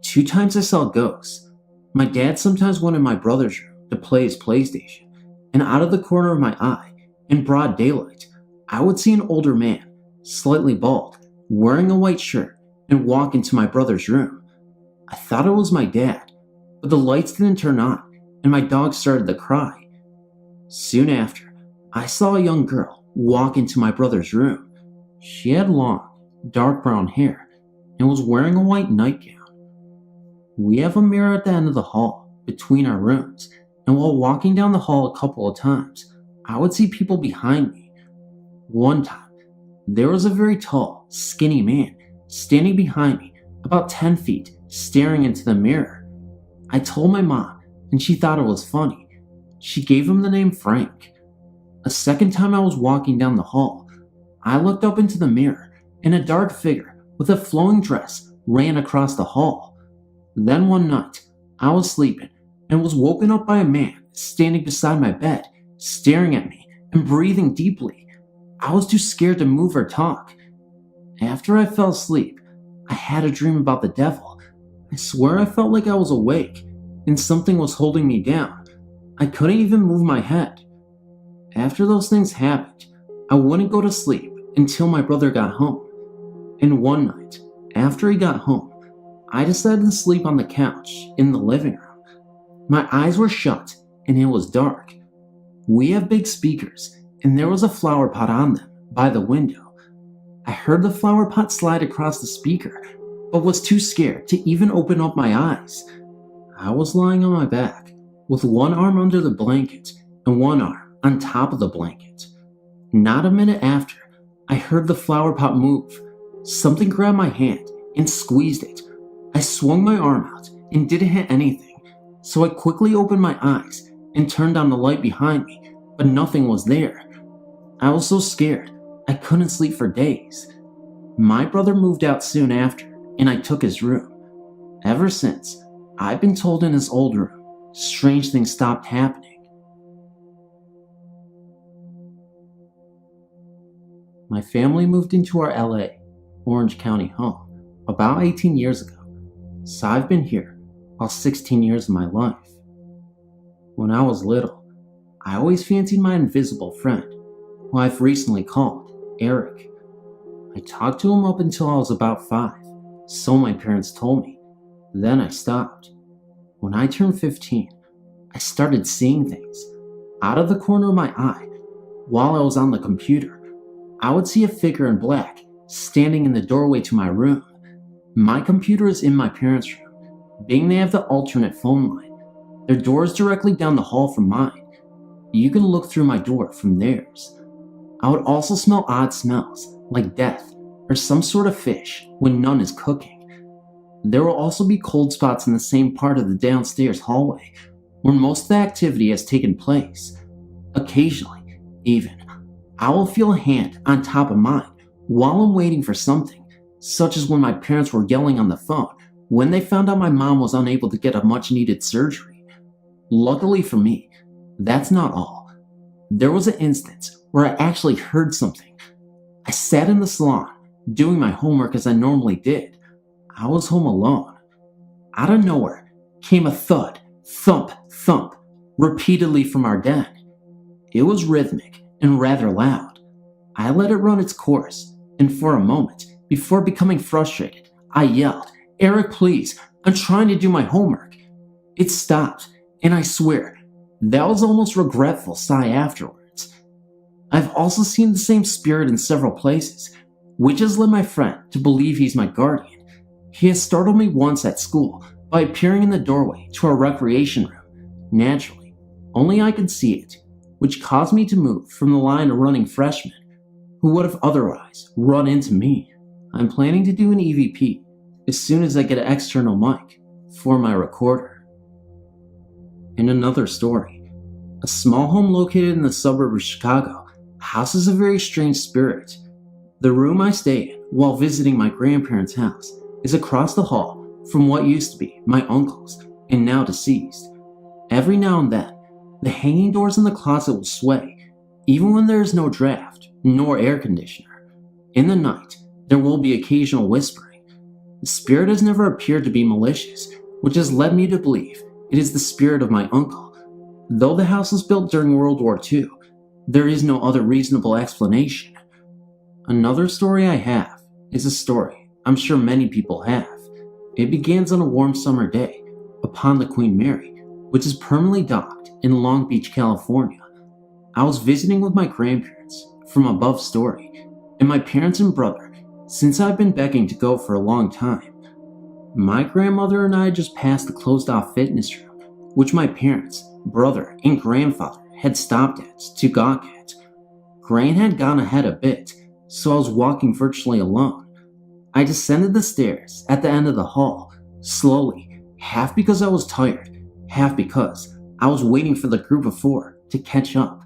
2 times I saw ghosts. My dad sometimes went in my brother's room to play his PlayStation, and out of the corner of my eye, in broad daylight, I would see an older man, slightly bald, wearing a white shirt and walk into my brother's room. I thought it was my dad, but the lights didn't turn on and my dog started to cry. Soon after, I saw a young girl walk into my brother's room. She had long, dark brown hair and was wearing a white nightgown. We have a mirror at the end of the hall between our rooms, and while walking down the hall a couple of times, I would see people behind me. One time, there was a very tall, skinny man standing behind me about 10 feet, staring into the mirror. I told my mom, and she thought it was funny. She gave him the name Frank. A second time I was walking down the hall, I looked up into the mirror, and a dark figure with a flowing dress ran across the hall. Then one night, I was sleeping and was woken up by a man standing beside my bed, staring at me and breathing deeply. I was too scared to move or talk. After I fell asleep, I had a dream about the devil. I swear I felt like I was awake and something was holding me down. I couldn't even move my head. After those things happened, I wouldn't go to sleep until my brother got home. And one night, after he got home, I decided to sleep on the couch in the living room. My eyes were shut and it was dark. We have big speakers and there was a flower pot on them by the window. I heard the flower pot slide across the speaker, but was too scared to even open up my eyes. I was lying on my back with one arm under the blanket and one arm on top of the blanket. Not a minute after, I heard the flower pot move. Something grabbed my hand and squeezed it. I swung my arm out and didn't hit anything, so I quickly opened my eyes and turned on the light behind me, but nothing was there. I was so scared, I couldn't sleep for days. My brother moved out soon after, and I took his room. Ever since, I've been told in his old room, strange things stopped happening. My family moved into our LA, Orange County home about 18 years ago. So I've been here all 16 years of my life. When I was little, I always fancied my invisible friend, who I've recently called Eric. I talked to him up until I was about 5, so my parents told me. Then I stopped. When I turned 15, I started seeing things. Out of the corner of my eye, while I was on the computer, I would see a figure in black standing in the doorway to my room. My computer is in my parents' room, being they have the alternate phone line. Their door is directly down the hall from mine. You can look through my door from theirs. I would also smell odd smells, like death or some sort of fish, when none is cooking. There will also be cold spots in the same part of the downstairs hallway, where most of the activity has taken place. Occasionally, even, I will feel a hand on top of mine while I'm waiting for something, such as when my parents were yelling on the phone when they found out my mom was unable to get a much-needed surgery. Luckily for me, that's not all. There was an instance where I actually heard something. I sat in the salon, doing my homework as I normally did. I was home alone. Out of nowhere came a thud, thump, thump, repeatedly from our den. It was rhythmic and rather loud. I let it run its course, and for a moment, before becoming frustrated, I yelled, "Eric, please, I'm trying to do my homework." It stopped, and I swear, that was almost a regretful sigh afterwards. I've also seen the same spirit in several places, which has led my friend to believe he's my guardian. He has startled me once at school by appearing in the doorway to our recreation room. Naturally, only I could see it, which caused me to move from the line of running freshmen, who would have otherwise run into me. I'm planning to do an EVP as soon as I get an external mic for my recorder. In another story, a small home located in the suburb of Chicago houses a very strange spirit. The room I stay in while visiting my grandparents' house is across the hall from what used to be my uncle's and now deceased. Every now and then, the hanging doors in the closet will sway, even when there is no draft nor air conditioner. In the night, there will be occasional whispering. The spirit has never appeared to be malicious, which has led me to believe it is the spirit of my uncle. Though the house was built during World War II, there is no other reasonable explanation. Another story I have is a story I'm sure many people have. It begins on a warm summer day upon the Queen Mary, which is permanently docked in Long Beach, California. I was visiting with my grandparents from above story, and my parents and brother, since I've been begging to go for a long time. My grandmother and I just passed the closed-off fitness room, which my parents, brother, and grandfather had stopped at to gawk at. Gran had gone ahead a bit, so I was walking virtually alone. I descended the stairs at the end of the hall, slowly, half because I was tired, half because I was waiting for the group of four to catch up.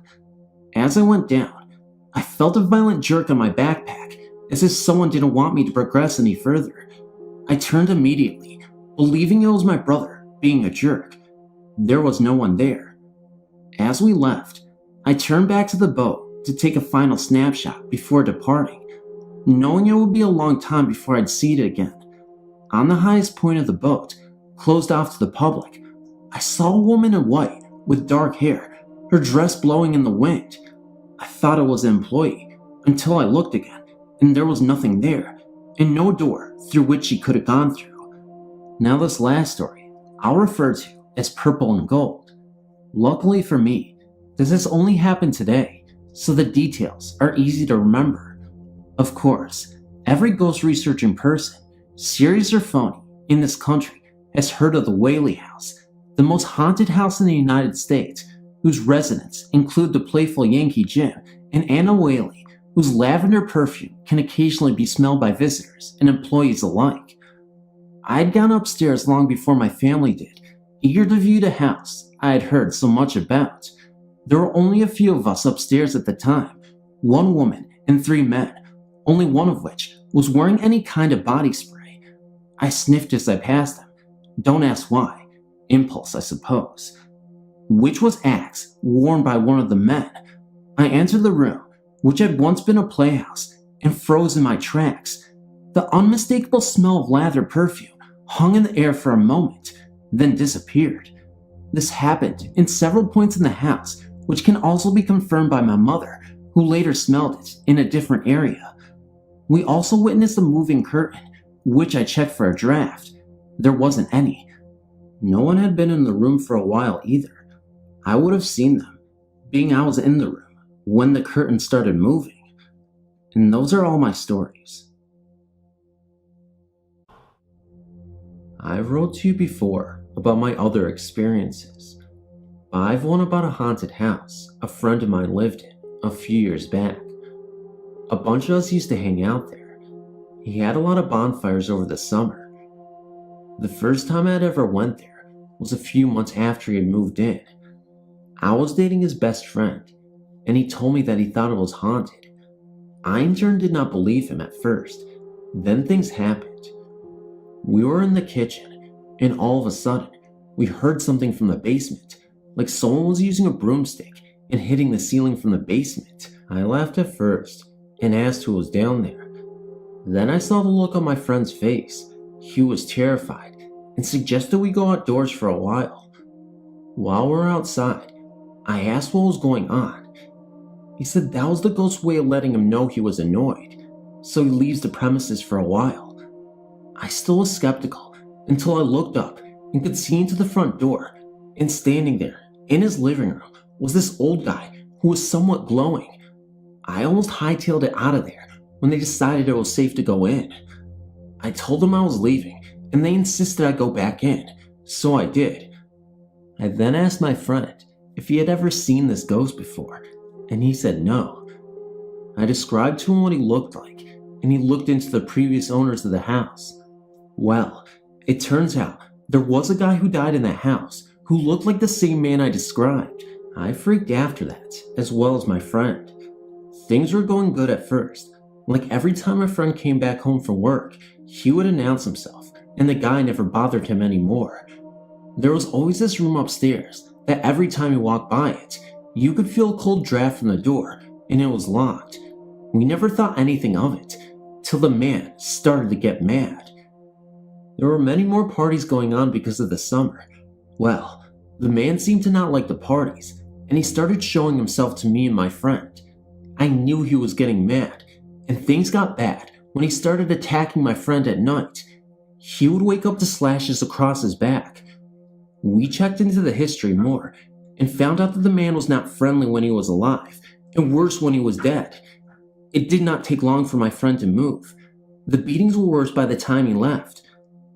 As I went down, I felt a violent jerk on my backpack, as if someone didn't want me to progress any further. I turned immediately, believing it was my brother being a jerk. There was no one there. As we left, I turned back to the boat to take a final snapshot before departing, knowing it would be a long time before I'd see it again. On the highest point of the boat, closed off to the public, I saw a woman in white with dark hair, her dress blowing in the wind. I thought it was an employee until I looked again, and there was nothing there, and no door through which she could have gone through. Now this last story, I'll refer to as Purple and Gold. Luckily for me, this has only happened today, so the details are easy to remember. Of course, every ghost researching person, serious or phony, in this country has heard of the Whaley House, the most haunted house in the United States, whose residents include the playful Yankee Jim and Anna Whaley, whose lavender perfume can occasionally be smelled by visitors and employees alike. I had gone upstairs long before my family did, eager to view the house I had heard so much about. There were only a few of us upstairs at the time, one woman and 3 men, only one of which was wearing any kind of body spray. I sniffed as I passed them. Don't ask why. Impulse, I suppose. Which was Axe, worn by one of the men. I entered the room, which had once been a playhouse, and froze in my tracks. The unmistakable smell of lather perfume hung in the air for a moment, then disappeared. This happened in several points in the house, which can also be confirmed by my mother, who later smelled it in a different area. We also witnessed a moving curtain, which I checked for a draft. There wasn't any. No one had been in the room for a while either. I would have seen them, being I was in the room when the curtain started moving. And those are all my stories. I've wrote to you before about my other experiences. I've one about a haunted house a friend of mine lived in a few years back. A bunch of us used to hang out there. He had a lot of bonfires over the summer. The first time I'd ever went there was a few months after he had moved in. I was dating his best friend, and he told me that he thought it was haunted. I in turn did not believe him at first. Then things happened. We were in the kitchen, and all of a sudden, we heard something from the basement, like someone was using a broomstick and hitting the ceiling from the basement. I laughed at first and asked who was down there. Then I saw the look on my friend's face. He was terrified and suggested we go outdoors for a while. While we're outside, I asked what was going on. He said that was the ghost's way of letting him know he was annoyed, so he leaves the premises for a while. I still was skeptical until I looked up and could see into the front door, and standing there in his living room was this old guy who was somewhat glowing. I almost hightailed it out of there when they decided it was safe to go in. I told them I was leaving, and they insisted I go back in, so I did. I then asked my friend if he had ever seen this ghost before, and he said no. I described to him what he looked like, and he looked into the previous owners of the house. Well, it turns out there was a guy who died in that house who looked like the same man I described. I freaked after that, as well as my friend. Things were going good at first. Like every time my friend came back home from work, he would announce himself, and the guy never bothered him anymore. There was always this room upstairs that every time you walked by it, you could feel a cold draft from the door, and it was locked. We never thought anything of it, till the man started to get mad. There were many more parties going on because of the summer. Well, the man seemed to not like the parties, and he started showing himself to me and my friend. I knew he was getting mad, and things got bad when he started attacking my friend at night. He would wake up to slashes across his back. We checked into the history more and found out that the man was not friendly when he was alive, and worse when he was dead. It did not take long for my friend to move. The beatings were worse by the time he left.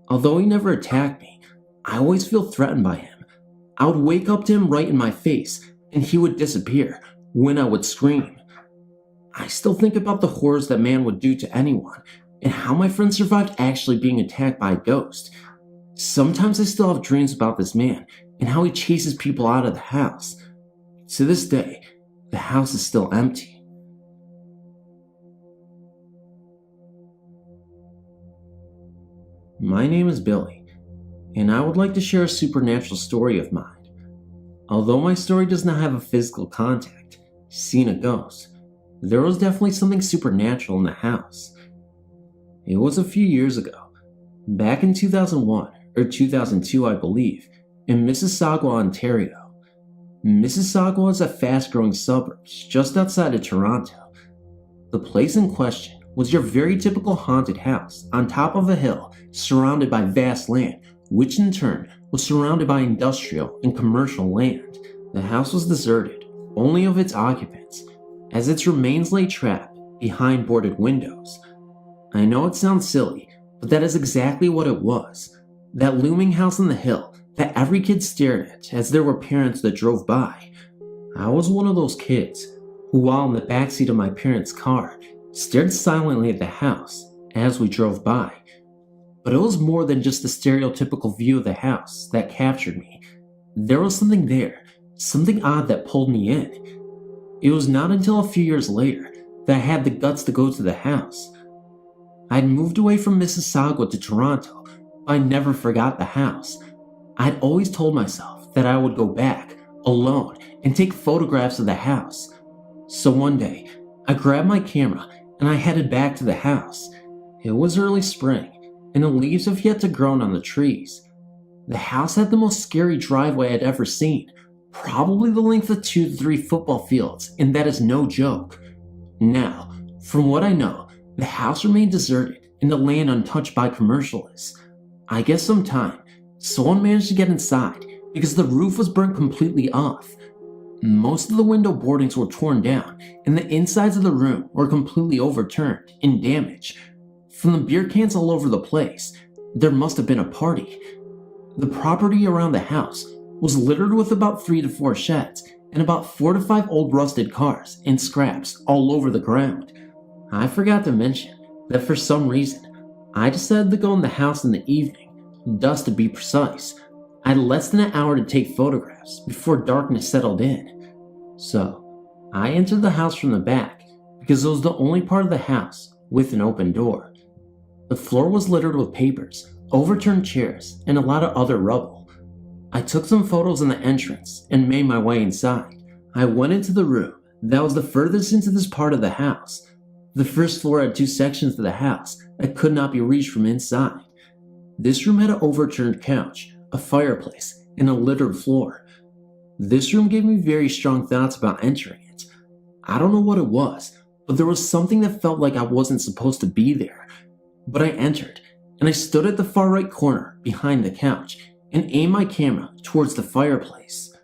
Although he never attacked me, I always feel threatened by him. I would wake up to him right in my face, and he would disappear when I would scream. I still think about the horrors that man would do to anyone, and how my friend survived actually being attacked by a ghost. Sometimes I still have dreams about this man, and how he chases people out of the house. To this day, the house is still empty. My name is Billy, and I would like to share a supernatural story of mine. Although my story does not have a physical contact, seeing a ghost, there was definitely something supernatural in the house. It was a few years ago, back in 2001 or 2002 I believe, in Mississauga, Ontario. Mississauga is a fast-growing suburb just outside of Toronto. The place in question was your very typical haunted house on top of a hill surrounded by vast land, which in turn was surrounded by industrial and commercial land. The house was deserted, only of its occupants, as its remains lay trapped behind boarded windows. I know it sounds silly, but that is exactly what it was. That looming house on the hill that every kid stared at as there were parents that drove by. I was one of those kids who, while in the backseat of my parents' car, stared silently at the house as we drove by. But it was more than just the stereotypical view of the house that captured me. There was something there, something odd that pulled me in. It was not until a few years later that I had the guts to go to the house. I'd moved away from Mississauga to Toronto, but I never forgot the house. I'd always told myself that I would go back, alone, and take photographs of the house. So one day, I grabbed my camera and I headed back to the house. It was early spring, and the leaves have yet to grow on the trees. The house had the most scary driveway I'd ever seen, probably the length of 2 to 3 football fields, and that is no joke. Now, from what I know, the house remained deserted and the land untouched by commercialists. I guess sometime, someone managed to get inside because the roof was burnt completely off. Most of the window boardings were torn down, and the insides of the room were completely overturned and damaged. From the beer cans all over the place, there must have been a party. The property around the house was littered with about 3 to 4 sheds and about 4 to 5 old rusted cars and scraps all over the ground. I forgot to mention that for some reason, I decided to go in the house in the evening, dusk to be precise. I had less than an hour to take photographs before darkness settled in. So, I entered the house from the back because it was the only part of the house with an open door. The floor was littered with papers, overturned chairs, and a lot of other rubble. I took some photos in the entrance and made my way inside. I went into the room that was the furthest into this part of the house. The first floor had 2 sections to the house that could not be reached from inside. This room had an overturned couch, a fireplace, and a littered floor. This room gave me very strong thoughts about entering it. I don't know what it was, but there was something that felt like I wasn't supposed to be there. But I entered, and I stood at the far right corner behind the couch and aimed my camera towards the fireplace.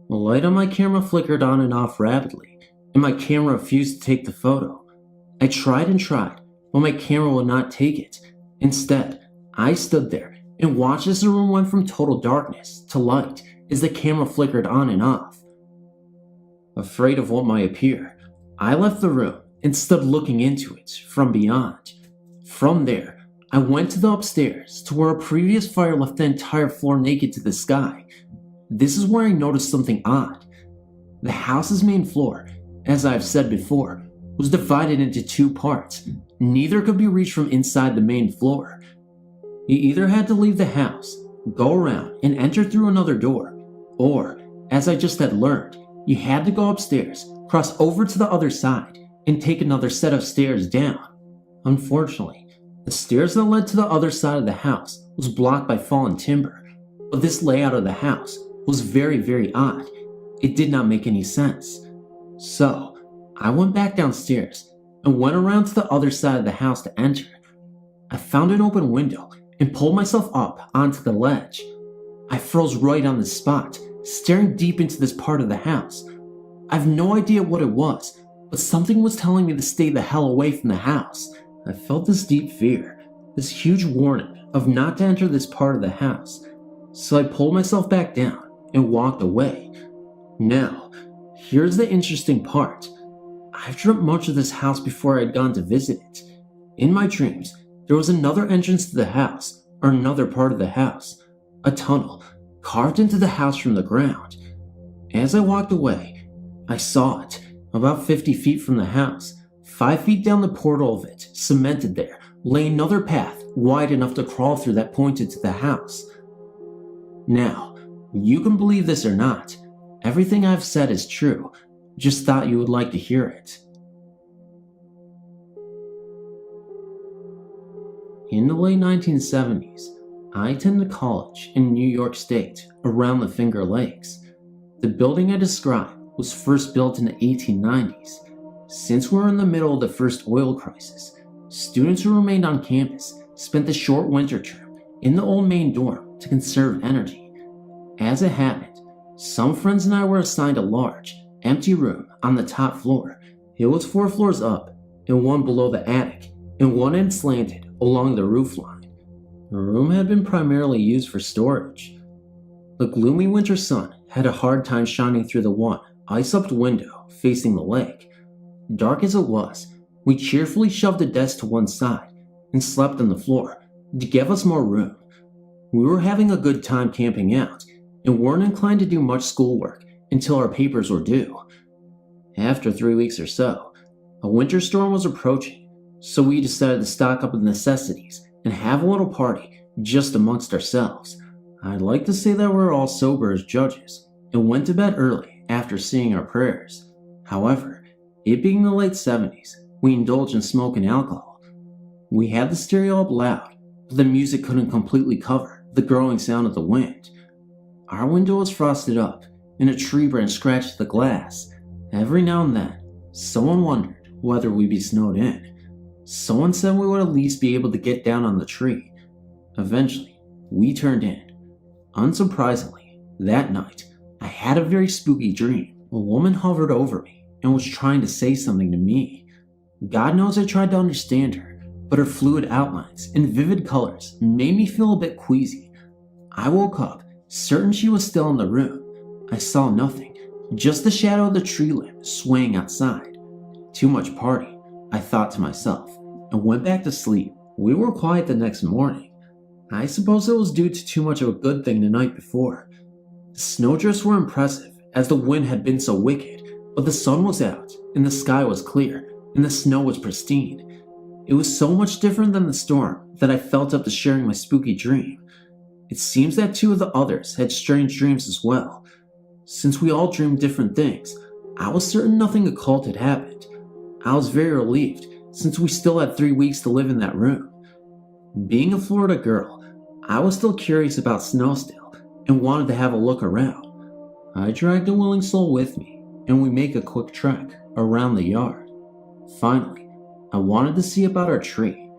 The light on my camera flickered on and off rapidly, and my camera refused to take the photo. I tried and tried, but my camera would not take it. Instead, I stood there and watched as the room went from total darkness to light as the camera flickered on and off. Afraid of what might appear, I left the room and stood looking into it from beyond. From there, I went to the upstairs to where a previous fire left the entire floor naked to the sky. This is where I noticed something odd. The house's main floor, as I've said before, was divided into 2 parts. Neither could be reached from inside the main floor. You either had to leave the house, go around, and enter through another door, or, as I just had learned, you had to go upstairs, cross over to the other side, and take another set of stairs down. Unfortunately, the stairs that led to the other side of the house was blocked by fallen timber, but this layout of the house was very, very odd. It did not make any sense. So, I went back downstairs and went around to the other side of the house to enter. I found an open window and pulled myself up onto the ledge. I froze right on the spot, staring deep into this part of the house. I have no idea what it was, but something was telling me to stay the hell away from the house. I felt this deep fear, this huge warning of not to enter this part of the house, so I pulled myself back down and walked away. Now, here's the interesting part. I've dreamt much of this house before I had gone to visit it. In my dreams, there was another entrance to the house, or another part of the house, a tunnel carved into the house from the ground. As I walked away, I saw it, about 50 feet from the house. 5 feet down the portal of it, cemented there, lay another path wide enough to crawl through that pointed to the house. Now, you can believe this or not, everything I've said is true. Just thought you would like to hear it. In the late 1970s, I attended college in New York State, around the Finger Lakes. The building I described was first built in the 1890s. Since we were in the middle of the first oil crisis, students who remained on campus spent the short winter term in the old main dorm to conserve energy. As it happened, some friends and I were assigned a large, empty room on the top floor. It was 4 floors up and one below the attic, and one end slanted along the roofline. The room had been primarily used for storage. The gloomy winter sun had a hard time shining through the one ice-upped window facing the lake. Dark as it was, we cheerfully shoved a desk to one side and slept on the floor to give us more room. We were having a good time camping out and weren't inclined to do much schoolwork until our papers were due. After 3 weeks or so, a winter storm was approaching, so we decided to stock up on necessities and have a little party just amongst ourselves. I'd like to say that we were all sober as judges and went to bed early after saying our prayers. However, it being the late 70s, we indulged in smoke and alcohol. We had the stereo up loud, but the music couldn't completely cover the growing sound of the wind. Our window was frosted up, and a tree branch scratched the glass. Every now and then, someone wondered whether we'd be snowed in. Someone said we would at least be able to get down on the tree. Eventually, we turned in. Unsurprisingly, that night, I had a very spooky dream. A woman hovered over me and was trying to say something to me. God knows I tried to understand her, but her fluid outlines and vivid colors made me feel a bit queasy. I woke up, certain she was still in the room. I saw nothing, just the shadow of the tree limb swaying outside. Too much party, I thought to myself, and went back to sleep. We were quiet the next morning. I suppose it was due to too much of a good thing the night before. The snowdrifts were impressive, as the wind had been so wicked, but the sun was out, and the sky was clear, and the snow was pristine. It was so much different than the storm that I felt up to sharing my spooky dream. It seems that 2 of the others had strange dreams as well. Since we all dreamed different things, I was certain nothing occult had happened. I was very relieved, since we still had 3 weeks to live in that room. Being a Florida girl, I was still curious about snow still, and wanted to have a look around. I dragged a willing soul with me, and we make a quick trek around the yard. Finally, I wanted to see about our tree.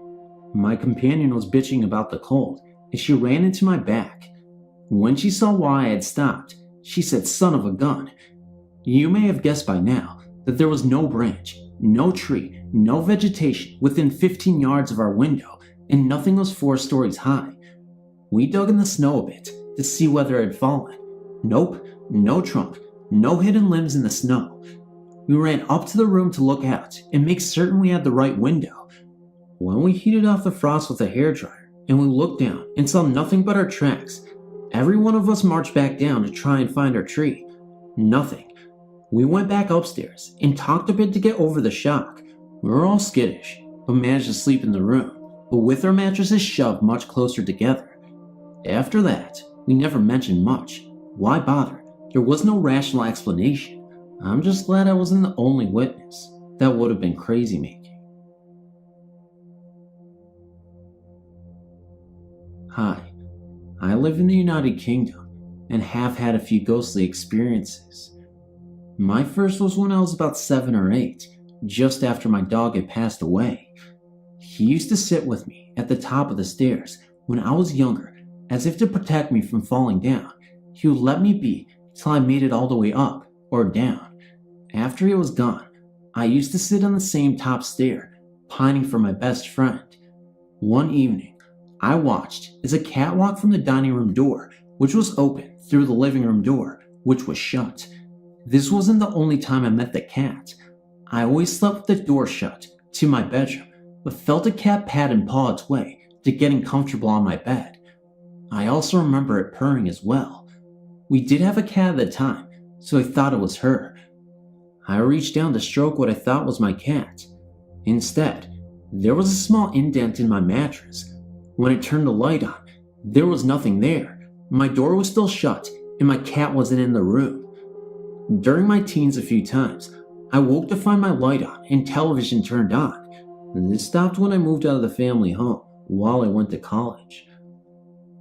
My companion was bitching about the cold, and she ran into my back. When she saw why I had stopped, she said, "Son of a gun." You may have guessed by now that there was no branch, no tree, no vegetation within 15 yards of our window, and nothing was 4 stories high. We dug in the snow a bit to see whether it had fallen. Nope, no trunk, no hidden limbs in the snow. We ran up to the room to look out and make certain we had the right window. When we heated off the frost with a hairdryer and we looked down and saw nothing but our tracks, every one of us marched back down to try and find our tree. Nothing. We went back upstairs and talked a bit to get over the shock. We were all skittish, but managed to sleep in the room, but with our mattresses shoved much closer together. After that, we never mentioned much. Why bother? There was no rational explanation. I'm just glad I wasn't the only witness. That would have been crazy making. Hi, I live in the United Kingdom and have had a few ghostly experiences. My first was when I was about 7 or 8, just after my dog had passed away. He used to sit with me at the top of the stairs when I was younger, as if to protect me from falling down. He would let me be till I made it all the way up or down. After he was gone, I used to sit on the same top stair, pining for my best friend. One evening, I watched as a cat walked from the dining room door, which was open, through the living room door, which was shut. This wasn't the only time I met the cat. I always slept with the door shut to my bedroom, but felt a cat pat and paw its way to getting comfortable on my bed. I also remember it purring as well. We did have a cat at the time, so I thought it was her. I reached down to stroke what I thought was my cat. Instead, there was a small indent in my mattress. When I turned the light on, there was nothing there. My door was still shut, and my cat wasn't in the room. During my teens a few times, I woke to find my light on and television turned on. This stopped when I moved out of the family home while I went to college.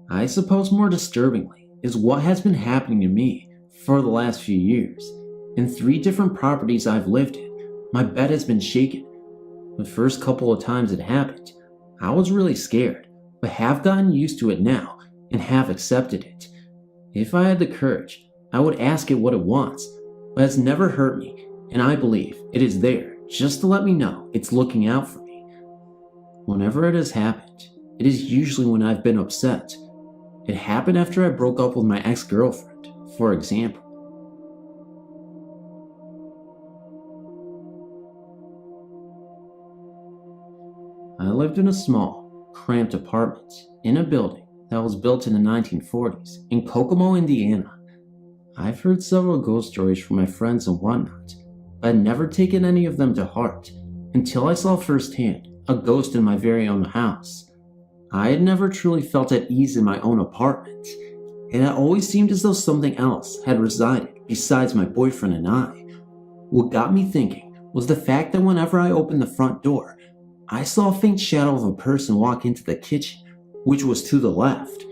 I suppose more disturbingly is what has been happening to me for the last few years. In 3 different properties I've lived in, my bed has been shaken. The first couple of times it happened, I was really scared, but have gotten used to it now and have accepted it. If I had the courage, I would ask it what it wants, but it's never hurt me, and I believe it is there just to let me know it's looking out for me. Whenever it has happened, it is usually when I've been upset. It happened after I broke up with my ex-girlfriend, for example. I lived in a small, cramped apartment in a building that was built in the 1940s in Kokomo, Indiana. I've heard several ghost stories from my friends and whatnot, but I'd never taken any of them to heart until I saw firsthand a ghost in my very own house. I had never truly felt at ease in my own apartment. It had always seemed as though something else had resided besides my boyfriend and I. What got me thinking was the fact that whenever I opened the front door, I saw a faint shadow of a person walk into the kitchen, which was to the left.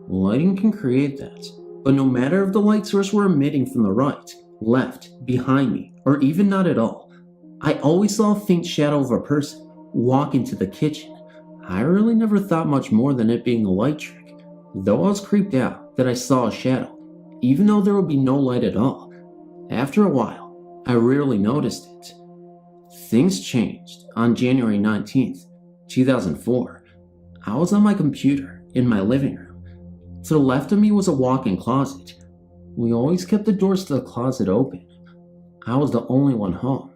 Lighting can create that, but no matter if the light source were emitting from the right, left, behind me, or even not at all, I always saw a faint shadow of a person walk into the kitchen. I really never thought much more than it being a light trick, though I was creeped out that I saw a shadow, even though there would be no light at all. After a while, I rarely noticed it. Things changed on January 19th, 2004. I was on my computer in my living room. To the left of me was a walk-in closet. We always kept the doors to the closet open. I was the only one home.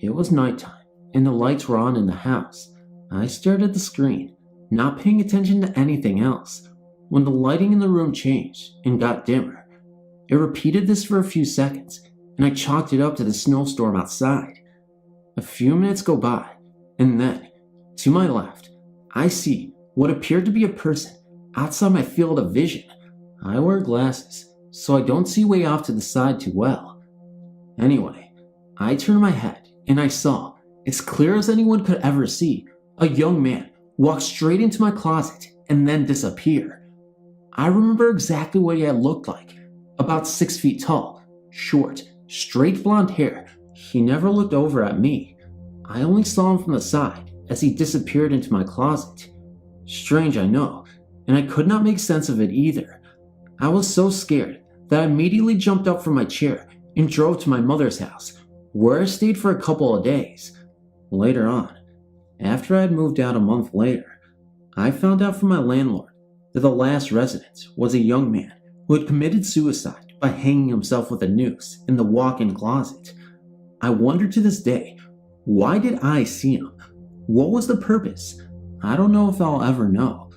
It was nighttime, and the lights were on in the house. I stared at the screen, not paying attention to anything else, when the lighting in the room changed and got dimmer. It repeated this for a few seconds, and I chalked it up to the snowstorm outside. A few minutes go by, and then, to my left, I see what appeared to be a person outside my field of vision. I wear glasses, so I don't see way off to the side too well. Anyway, I turned my head, and I saw, as clear as anyone could ever see, a young man walk straight into my closet and then disappear. I remember exactly what he had looked like. About 6 feet tall, short, straight blonde hair. He never looked over at me. I only saw him from the side as he disappeared into my closet. Strange, I know, and I could not make sense of it either. I was so scared that I immediately jumped up from my chair and drove to my mother's house, where I stayed for a couple of days. Later on, after I had moved out a month later, I found out from my landlord that the last resident was a young man who had committed suicide by hanging himself with a noose in the walk-in closet. I wonder to this day, why did I see him? What was the purpose? I don't know if I'll ever know,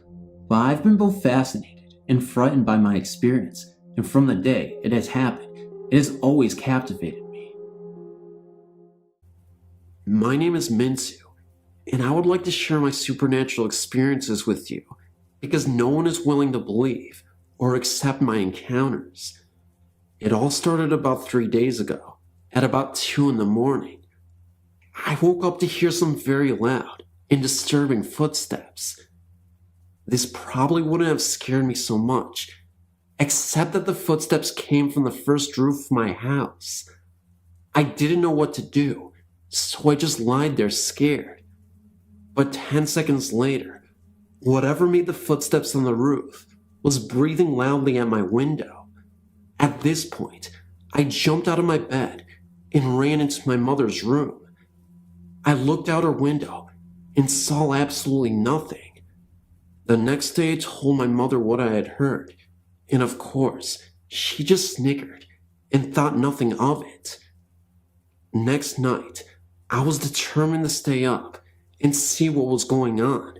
but I've been both fascinated and frightened by my experience, and from the day it has happened, it has always captivated me. My name is Minsu, and I would like to share my supernatural experiences with you, because no one is willing to believe or accept my encounters. It all started about 3 days ago, at about 2 in the morning. I woke up to hear some very loud and disturbing footsteps. This probably wouldn't have scared me so much, except that the footsteps came from the first roof of my house. I didn't know what to do, so I just lied there scared. But 10 seconds later, whatever made the footsteps on the roof was breathing loudly at my window. At this point, I jumped out of my bed and ran into my mother's room. I looked out her window and saw absolutely nothing. The next day I told my mother what I had heard, and of course, she just snickered and thought nothing of it. Next night, I was determined to stay up and see what was going on.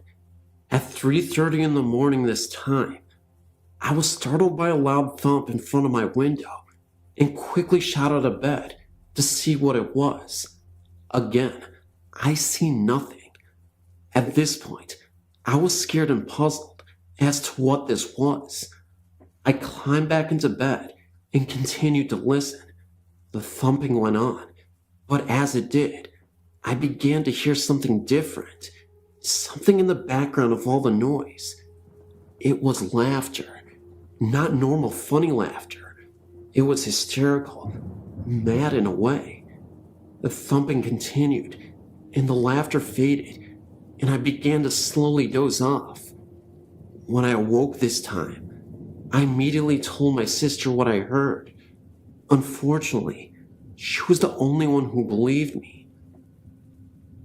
At 3:30 in the morning this time, I was startled by a loud thump in front of my window and quickly shot out of bed to see what it was. Again, I see nothing. At this point, I was scared and puzzled as to what this was. I climbed back into bed and continued to listen. The thumping went on, but as it did, I began to hear something different, something in the background of all the noise. It was laughter, not normal funny laughter. It was hysterical, mad in a way. The thumping continued, and the laughter faded, and I began to slowly doze off. When I awoke this time, I immediately told my sister what I heard. Unfortunately, she was the only one who believed me.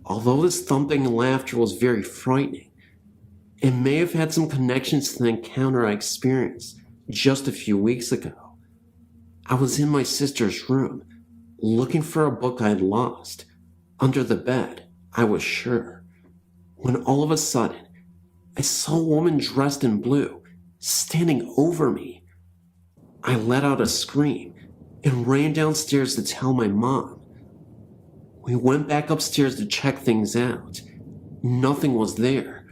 Although this thumping and laughter was very frightening, it may have had some connections to the encounter I experienced just a few weeks ago. I was in my sister's room, looking for a book I had lost. Under the bed, I was sure. When all of a sudden, I saw a woman dressed in blue standing over me. I let out a scream and ran downstairs to tell my mom. We went back upstairs to check things out. Nothing was there,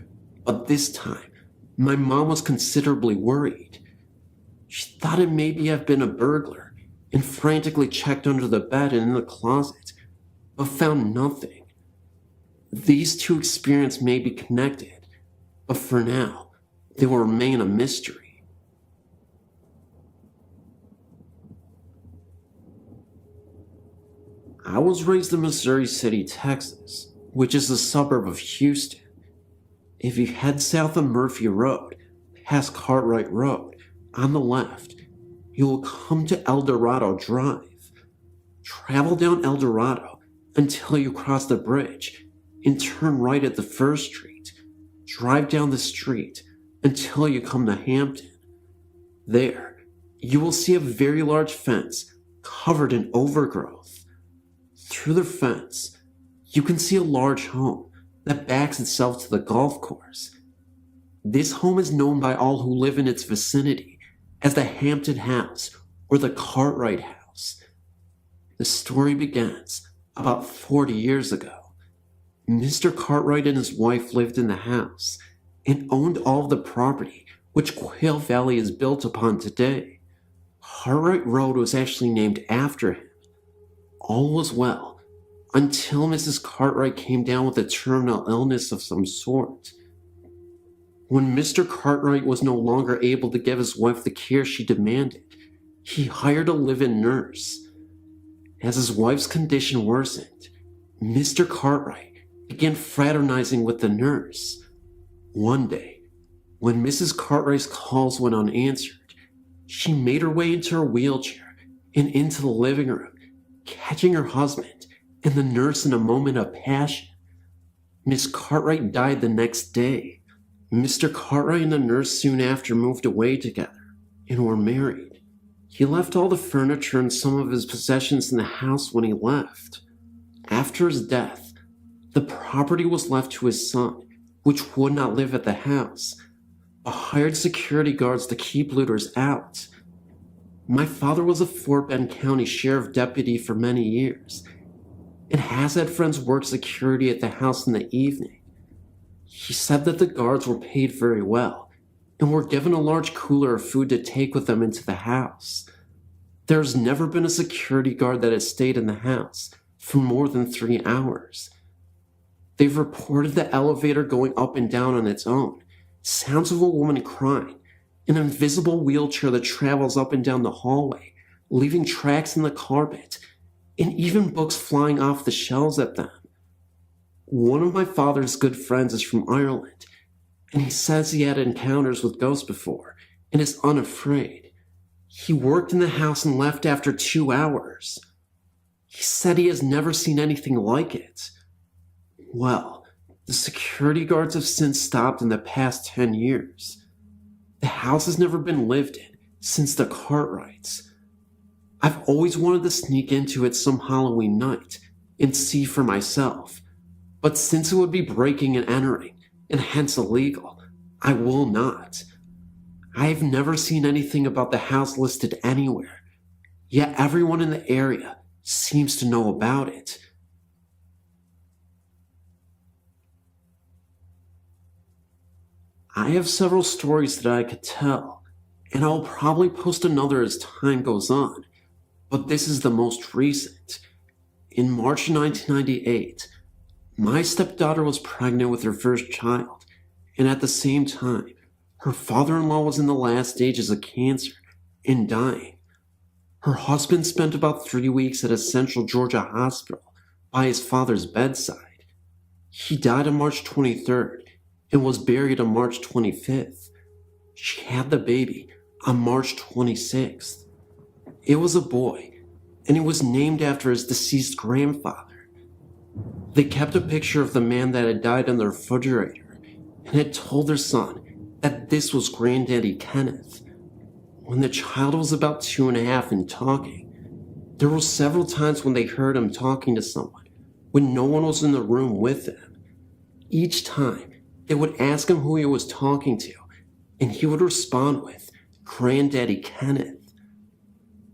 but this time, my mom was considerably worried. She thought it maybe have been a burglar and frantically checked under the bed and in the closet, but found nothing. These two experiences may be connected, but for now, they will remain a mystery. I was raised in Missouri City, Texas, which is a suburb of Houston. If you head south of Murphy Road, past Cartwright Road, on the left, you will come to El Dorado Drive. Travel down El Dorado until you cross the bridge and turn right at the first street. Drive down the street until you come to Hampton. There, you will see a very large fence covered in overgrowth. Through the fence, you can see a large home that backs itself to the golf course. This home is known by all who live in its vicinity as the Hampton House or the Cartwright House. The story begins about 40 years ago. Mr. Cartwright and his wife lived in the house and owned all of the property which Quail Valley is built upon today. Cartwright Road was actually named after him. All was well until Mrs. Cartwright came down with a terminal illness of some sort. When Mr. Cartwright was no longer able to give his wife the care she demanded, he hired a live-in nurse. As his wife's condition worsened, Mr. Cartwright began fraternizing with the nurse. One day, when Mrs. Cartwright's calls went unanswered, she made her way into her wheelchair and into the living room, catching her husband and the nurse in a moment of passion. Miss Cartwright died the next day. Mr. Cartwright and the nurse soon after moved away together and were married. He left all the furniture and some of his possessions in the house when he left. After his death, the property was left to his son, which would not live at the house, but hired security guards to keep looters out. My father was a Fort Bend County Sheriff deputy for many years, and has had friends work security at the house in the evening. He said that the guards were paid very well, and were given a large cooler of food to take with them into the house. There's never been a security guard that has stayed in the house for more than 3 hours. They've reported the elevator going up and down on its own, sounds of a woman crying, an invisible wheelchair that travels up and down the hallway, leaving tracks in the carpet, and even books flying off the shelves at them. One of my father's good friends is from Ireland, and he says he had encounters with ghosts before and is unafraid. He worked in the house and left after 2 hours. He said he has never seen anything like it. Well, the security guards have since stopped in the past 10 years. The house has never been lived in since the Cartwrights. I've always wanted to sneak into it some Halloween night and see for myself, but since it would be breaking and entering, and hence illegal, I will not. I have never seen anything about the house listed anywhere, yet everyone in the area seems to know about it. I have several stories that I could tell, and I'll probably post another as time goes on, but this is the most recent. In March 1998, my stepdaughter was pregnant with her first child, and at the same time, her father-in-law was in the last stages of cancer and dying. Her husband spent about 3 weeks at a Central Georgia hospital by his father's bedside. He died on March 23rd and was buried on March 25th. She had the baby on March 26th. It was a boy, and it was named after his deceased grandfather. They kept a picture of the man that had died in the refrigerator and had told their son that this was Granddaddy Kenneth. When the child was about 2.5 and talking, there were several times when they heard him talking to someone when no one was in the room with him. Each time, they would ask him who he was talking to, and he would respond with, Granddaddy Kenneth.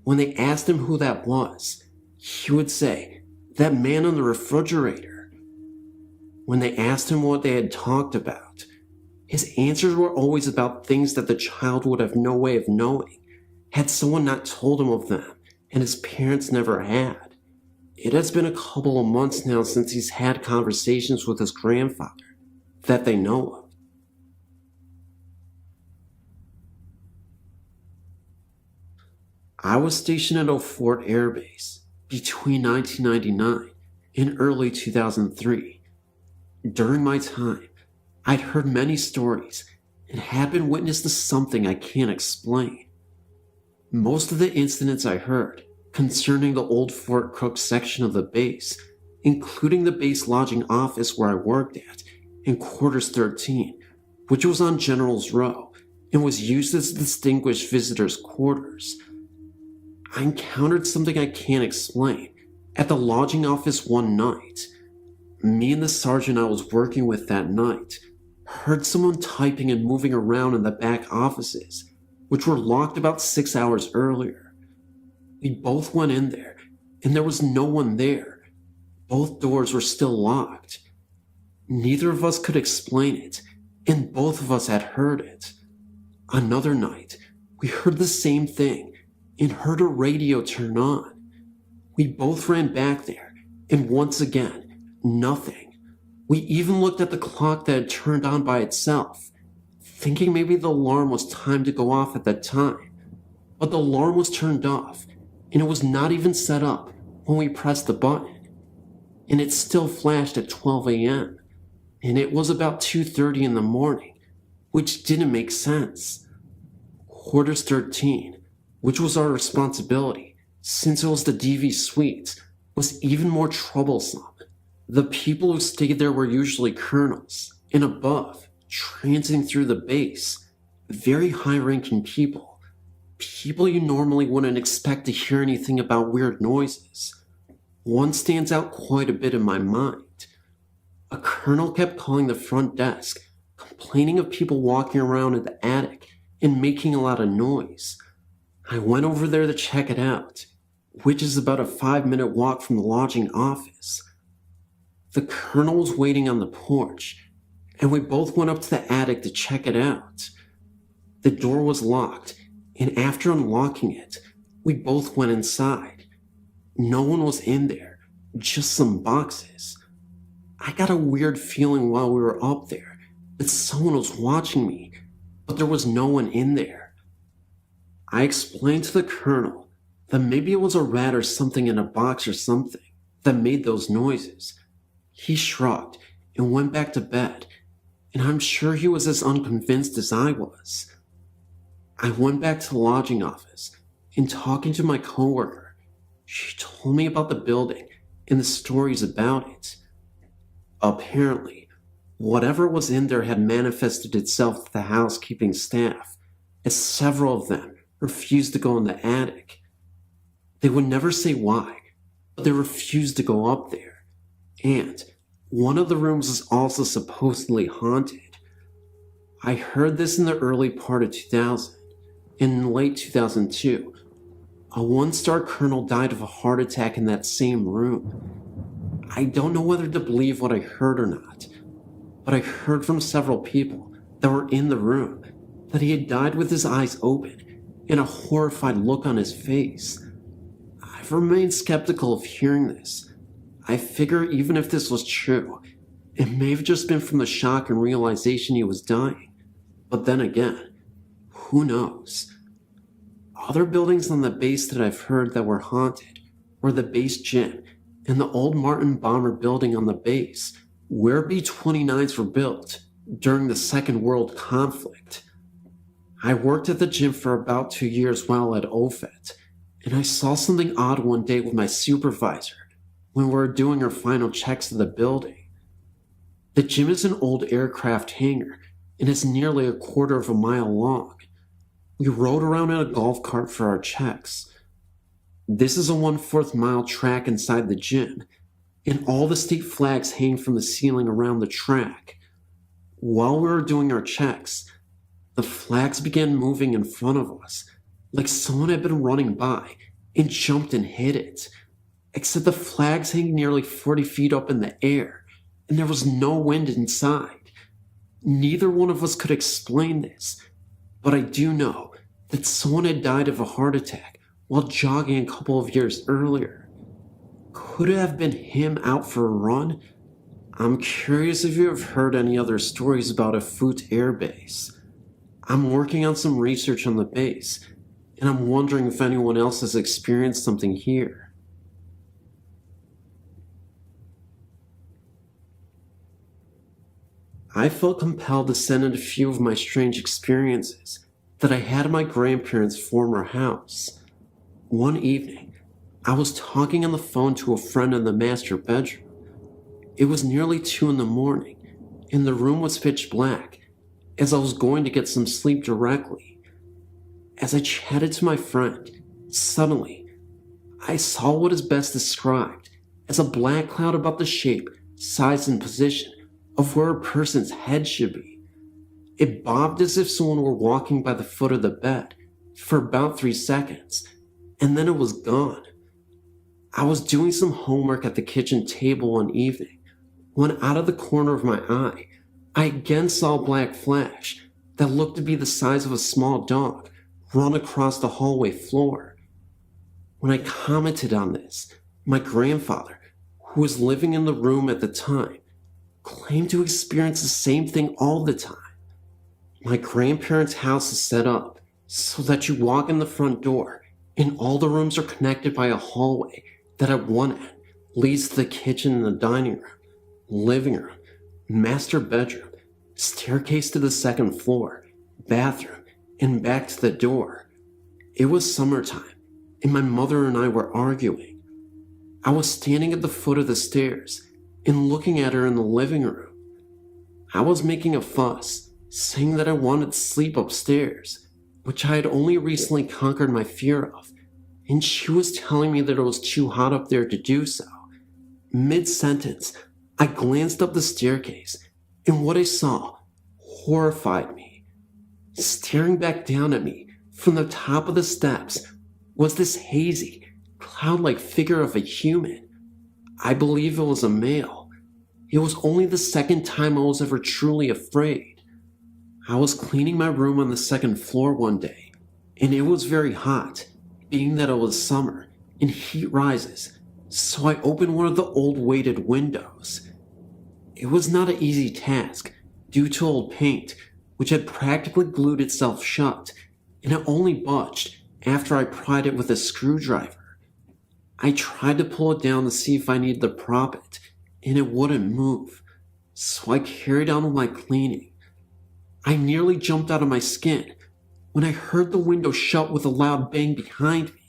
When they asked him who that was, he would say, that man on the refrigerator. When they asked him what they had talked about, his answers were always about things that the child would have no way of knowing, had someone not told him of them, and his parents never had. It has been a couple of months now since he's had conversations with his grandfather that they know of. I was stationed at O'Fort Air Base between 1999 and early 2003. During my time, I'd heard many stories and had been witness to something I can't explain. Most of the incidents I heard concerning the old Fort Cook section of the base, including the base lodging office where I worked at, in Quarters 13, which was on General's Row and was used as distinguished visitors' quarters. I encountered something I can't explain at the lodging office one night. Me and the sergeant I was working with that night heard someone typing and moving around in the back offices, which were locked about 6 hours earlier. We both went in there, and there was no one there. Both doors were still locked. Neither of us could explain it, and both of us had heard it. Another night, we heard the same thing and heard a radio turn on. We both ran back there, and once again, nothing. We even looked at the clock that had turned on by itself, thinking maybe the alarm was timed to go off at that time. But the alarm was turned off, and it was not even set up when we pressed the button. And it still flashed at 12 a.m., and it was about 2:30 in the morning, which didn't make sense. Quarters 13, which was our responsibility, since it was the DV suites, was even more troublesome. The people who stayed there were usually colonels, and above, transiting through the base, very high-ranking people. People you normally wouldn't expect to hear anything about weird noises. One stands out quite a bit in my mind. A colonel kept calling the front desk, complaining of people walking around in the attic and making a lot of noise. I went over there to check it out, which is about a 5-minute walk from the lodging office. The colonel was waiting on the porch, and we both went up to the attic to check it out. The door was locked, and after unlocking it, we both went inside. No one was in there, just some boxes. I got a weird feeling while we were up there that someone was watching me, but there was no one in there. I explained to the colonel that maybe it was a rat or something in a box or something that made those noises. He shrugged and went back to bed, and I'm sure he was as unconvinced as I was. I went back to the lodging office, and talking to my coworker, she told me about the building and the stories about it. Apparently, whatever was in there had manifested itself to the housekeeping staff, as several of them refused to go in the attic. They would never say why, but they refused to go up there. And one of the rooms is also supposedly haunted. I heard this in the early part of 2000. In late 2002, a one-star colonel died of a heart attack in that same room. I don't know whether to believe what I heard or not, but I heard from several people that were in the room that he had died with his eyes open and a horrified look on his face. I've remained skeptical of hearing this. I figure even if this was true, it may have just been from the shock and realization he was dying. But then again, who knows? Other buildings on the base that I've heard that were haunted were the base gym and the old Martin Bomber building on the base, where B-29s were built during the Second World Conflict. I worked at the gym for about 2 years while at OFET, and I saw something odd one day with my supervisor when we were doing our final checks of the building. The gym is an old aircraft hangar and is nearly 1/4 mile long. We rode around in a golf cart for our checks. This is a 1/4 mile track inside the gym, and all the state flags hang from the ceiling around the track. While we were doing our checks, the flags began moving in front of us, like someone had been running by and jumped and hit it. Except the flags hang nearly 40 feet up in the air, and there was no wind inside. Neither one of us could explain this, but I do know that someone had died of a heart attack while jogging a couple of years earlier. Could it have been him out for a run? I'm curious if you have heard any other stories about a Foot Air Base. I'm working on some research on the base, and I'm wondering if anyone else has experienced something here. I felt compelled to send in a few of my strange experiences that I had at my grandparents' former house. One evening, I was talking on the phone to a friend in the master bedroom. It was nearly 2 in the morning, and the room was pitch black, as I was going to get some sleep directly. As I chatted to my friend, suddenly, I saw what is best described as a black cloud about the shape, size, and position of where a person's head should be. It bobbed as if someone were walking by the foot of the bed for about 3 seconds, and then it was gone. I was doing some homework at the kitchen table one evening when out of the corner of my eye, I again saw a black flash that looked to be the size of a small dog run across the hallway floor. When I commented on this, my grandfather, who was living in the room at the time, claimed to experience the same thing all the time. My grandparents' house is set up so that you walk in the front door and all the rooms are connected by a hallway that at one end leads to the kitchen and the dining room, living room, master bedroom, staircase to the second floor, bathroom, and back to the door. It was summertime, and my mother and I were arguing. I was standing at the foot of the stairs and looking at her in the living room. I was making a fuss, saying that I wanted to sleep upstairs, which I had only recently conquered my fear of, and she was telling me that it was too hot up there to do so. Mid-sentence, I glanced up the staircase, and what I saw horrified me. Staring back down at me from the top of the steps was this hazy, cloud-like figure of a human. I believe it was a male. It was only the second time I was ever truly afraid. I was cleaning my room on the second floor one day, and it was very hot, being that it was summer and heat rises, so I opened one of the old weighted windows. It was not an easy task due to old paint, which had practically glued itself shut, and it only budged after I pried it with a screwdriver. I tried to pull it down to see if I needed to prop it, and it wouldn't move, so I carried on with my cleaning. I nearly jumped out of my skin when I heard the window shut with a loud bang behind me.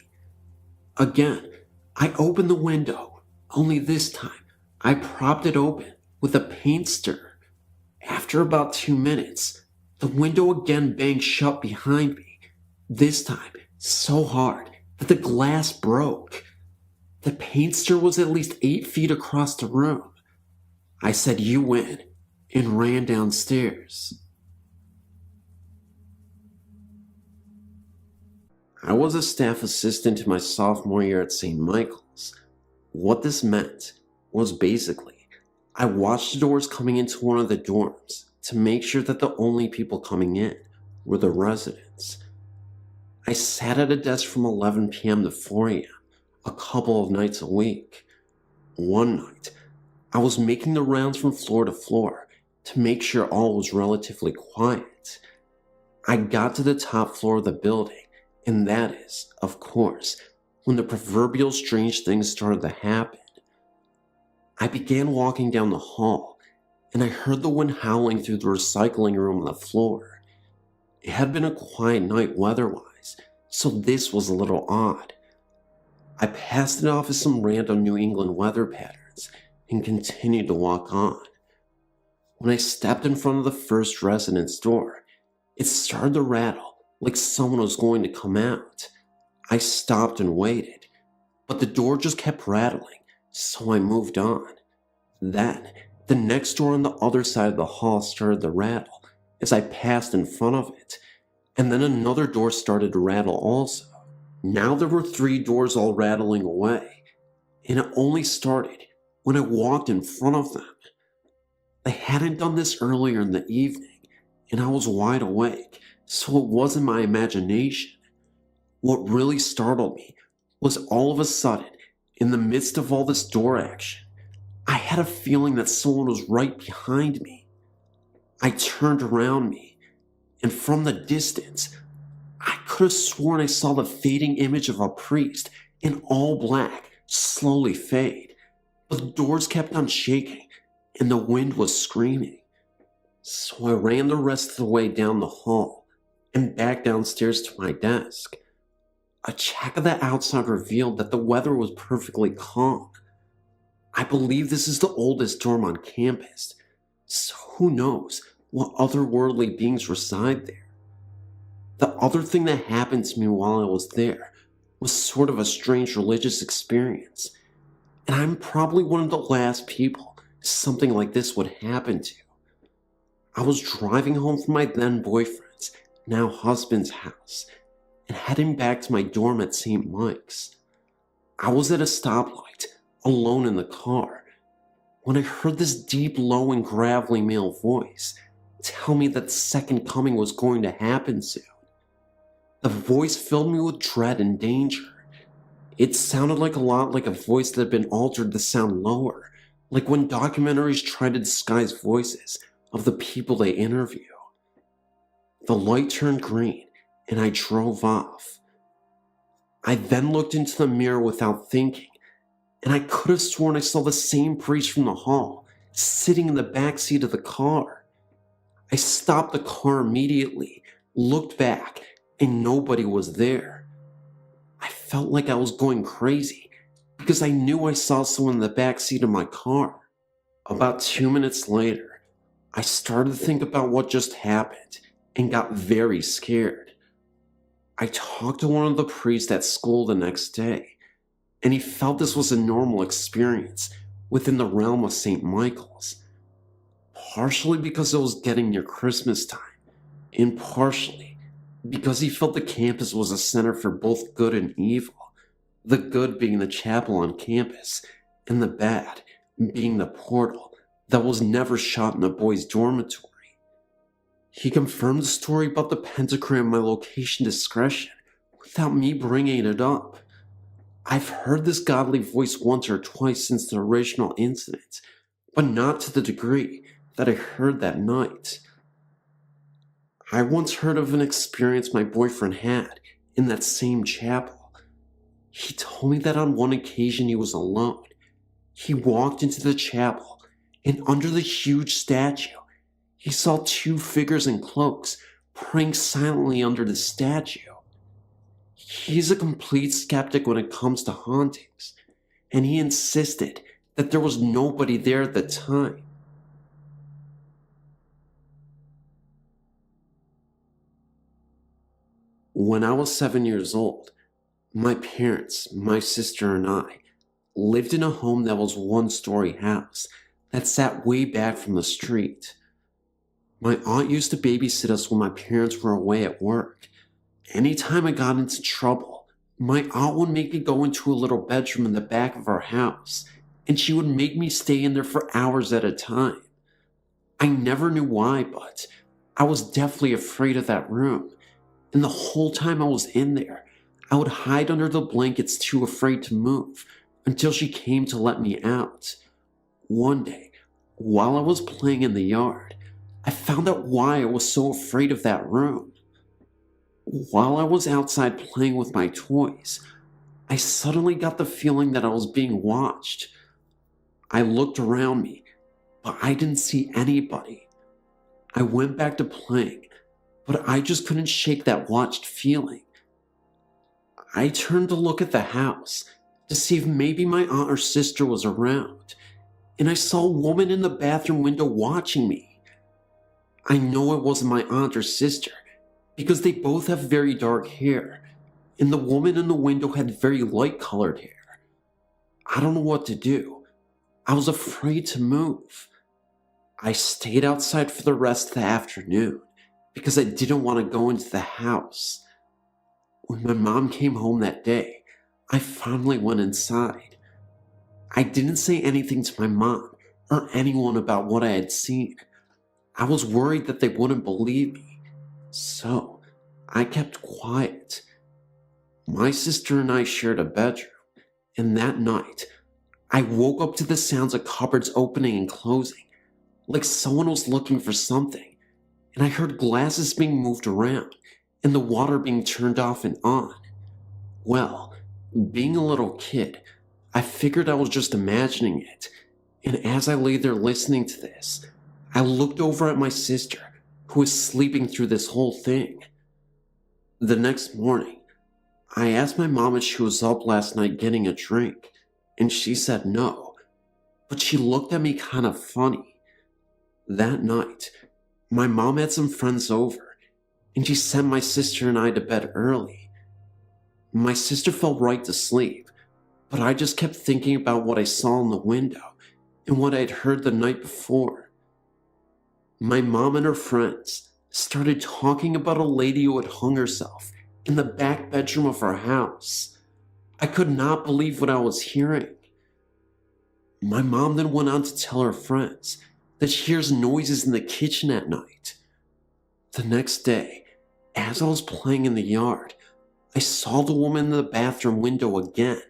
Again, I opened the window, only this time I propped it open with a paint stirrer. After about 2 minutes, the window again banged shut behind me, this time so hard that the glass broke. The paint stirrer was at least 8 feet across the room. I said, "You win," and ran downstairs. I was a staff assistant in my sophomore year at St. Michael's. What this meant was basically, I watched the doors coming into one of the dorms to make sure that the only people coming in were the residents. I sat at a desk from 11 p.m. to 4 a.m. a couple of nights a week. One night, I was making the rounds from floor to floor to make sure all was relatively quiet. I got to the top floor of the building, and that is, of course, when the proverbial strange things started to happen. I began walking down the hall, and I heard the wind howling through the recycling room on the floor. It had been a quiet night weather-wise, so this was a little odd. I passed it off as some random New England weather patterns and continued to walk on. When I stepped in front of the first resident's door, it started to rattle like someone was going to come out. I stopped and waited, but the door just kept rattling, so I moved on. Then, the next door on the other side of the hall started to rattle as I passed in front of it, and then another door started to rattle also. Now there were 3 doors all rattling away, and it only started when I walked in front of them. I hadn't done this earlier in the evening, and I was wide awake, so it wasn't my imagination. What really startled me was all of a sudden, in the midst of all this door action, I had a feeling that someone was right behind me. I turned around me, and from the distance, I could have sworn I saw the fading image of a priest in all black slowly fade, but the doors kept on shaking, and the wind was screaming. So I ran the rest of the way down the hall and back downstairs to my desk. A check of the outside revealed that the weather was perfectly calm. I believe this is the oldest dorm on campus, so who knows what otherworldly beings reside there. The other thing that happened to me while I was there was sort of a strange religious experience, and I'm probably one of the last people something like this would happen to. I was driving home from my then boyfriend's, now husband's house, and heading back to my dorm at St. Mike's. I was at a stoplight, alone in the car, when I heard this deep, low, and gravelly male voice tell me that the second coming was going to happen soon. The voice filled me with dread and danger. It sounded like a lot like a voice that had been altered to sound lower, like when documentaries try to disguise voices of the people they interview. The light turned green, and I drove off. I then looked into the mirror without thinking, and I could have sworn I saw the same priest from the hall, sitting in the back seat of the car. I stopped the car immediately, looked back, and nobody was there. I felt like I was going crazy, because I knew I saw someone in the back seat of my car. About 2 minutes later, I started to think about what just happened, and got very scared. I talked to one of the priests at school the next day, and he felt this was a normal experience within the realm of St. Michael's. Partially because it was getting near Christmas time, and partially because he felt the campus was a center for both good and evil, the good being the chapel on campus, and the bad being the portal that was never shot in the boys' dormitory. He confirmed the story about the pentagram and my location discretion without me bringing it up. I've heard this godly voice once or twice since the original incident, but not to the degree that I heard that night. I once heard of an experience my boyfriend had in that same chapel. He told me that on one occasion he was alone. He walked into the chapel, and under the huge statue, he saw two figures in cloaks praying silently under the statue. He's a complete skeptic when it comes to hauntings, and he insisted that there was nobody there at the time. When I was 7 years old, my parents, my sister, and I lived in a home that was one-story house that sat way back from the street. My aunt used to babysit us when my parents were away at work. Anytime I got into trouble, my aunt would make me go into a little bedroom in the back of our house, and she would make me stay in there for hours at a time. I never knew why, but I was deathly afraid of that room, and the whole time I was in there, I would hide under the blankets too afraid to move until she came to let me out. One day, while I was playing in the yard, I found out why I was so afraid of that room. While I was outside playing with my toys, I suddenly got the feeling that I was being watched. I looked around me, but I didn't see anybody. I went back to playing, but I just couldn't shake that watched feeling. I turned to look at the house to see if maybe my aunt or sister was around, and I saw a woman in the bathroom window watching me. I know it wasn't my aunt or sister because they both have very dark hair, and the woman in the window had very light-colored hair. I don't know what to do. I was afraid to move. I stayed outside for the rest of the afternoon because I didn't want to go into the house. When my mom came home that day, I finally went inside. I didn't say anything to my mom or anyone about what I had seen. I was worried that they wouldn't believe me, so I kept quiet. My sister and I shared a bedroom, and that night, I woke up to the sounds of cupboards opening and closing, like someone was looking for something, and I heard glasses being moved around and the water being turned off and on. Well, being a little kid, I figured I was just imagining it, and as I lay there listening to this, I looked over at my sister, who was sleeping through this whole thing. The next morning, I asked my mom if she was up last night getting a drink, and she said no, but she looked at me kind of funny. That night, my mom had some friends over, and she sent my sister and I to bed early. My sister fell right to sleep, but I just kept thinking about what I saw in the window and what I had heard the night before. My mom and her friends started talking about a lady who had hung herself in the back bedroom of our house. I could not believe what I was hearing. My mom then went on to tell her friends that she hears noises in the kitchen at night. The next day, as I was playing in the yard, I saw the woman in the bathroom window again.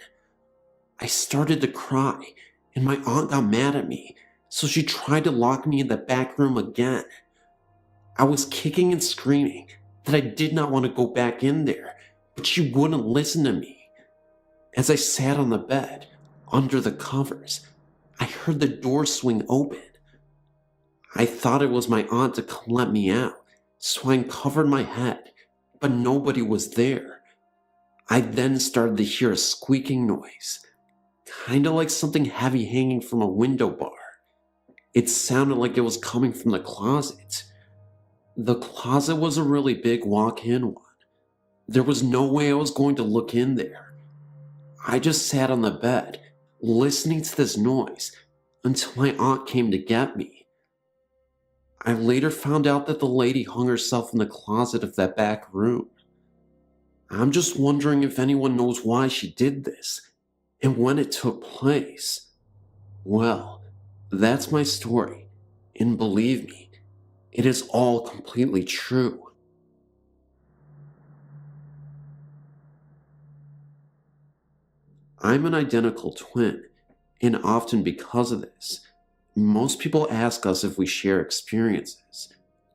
I started to cry, and my aunt got mad at me, so she tried to lock me in the back room again. I was kicking and screaming that I did not want to go back in there, but she wouldn't listen to me. As I sat on the bed, under the covers, I heard the door swing open. I thought it was my aunt to come let me out, so I uncovered my head, but nobody was there. I then started to hear a squeaking noise, kinda like something heavy hanging from a window bar. It sounded like it was coming from the closet. The closet was a really big walk-in one. There was no way I was going to look in there. I just sat on the bed, listening to this noise, until my aunt came to get me. I later found out that the lady hung herself in the closet of that back room. I'm just wondering if anyone knows why she did this, and when it took place. Well, that's my story, and believe me, it is all completely true. I'm an identical twin, and often because of this, most people ask us if we share experiences.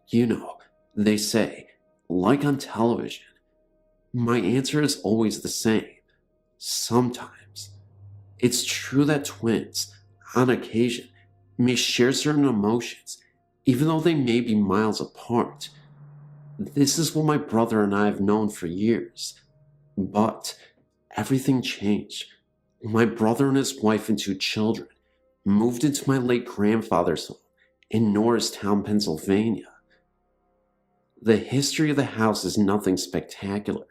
You know, they say, like on television. My answer is always the same. Sometimes. It's true that twins, on occasion, may share certain emotions, even though they may be miles apart. This is what my brother and I have known for years. But everything changed when my brother and his wife and 2 children moved into my late grandfather's home in Norristown, Pennsylvania. The history of the house is nothing spectacular.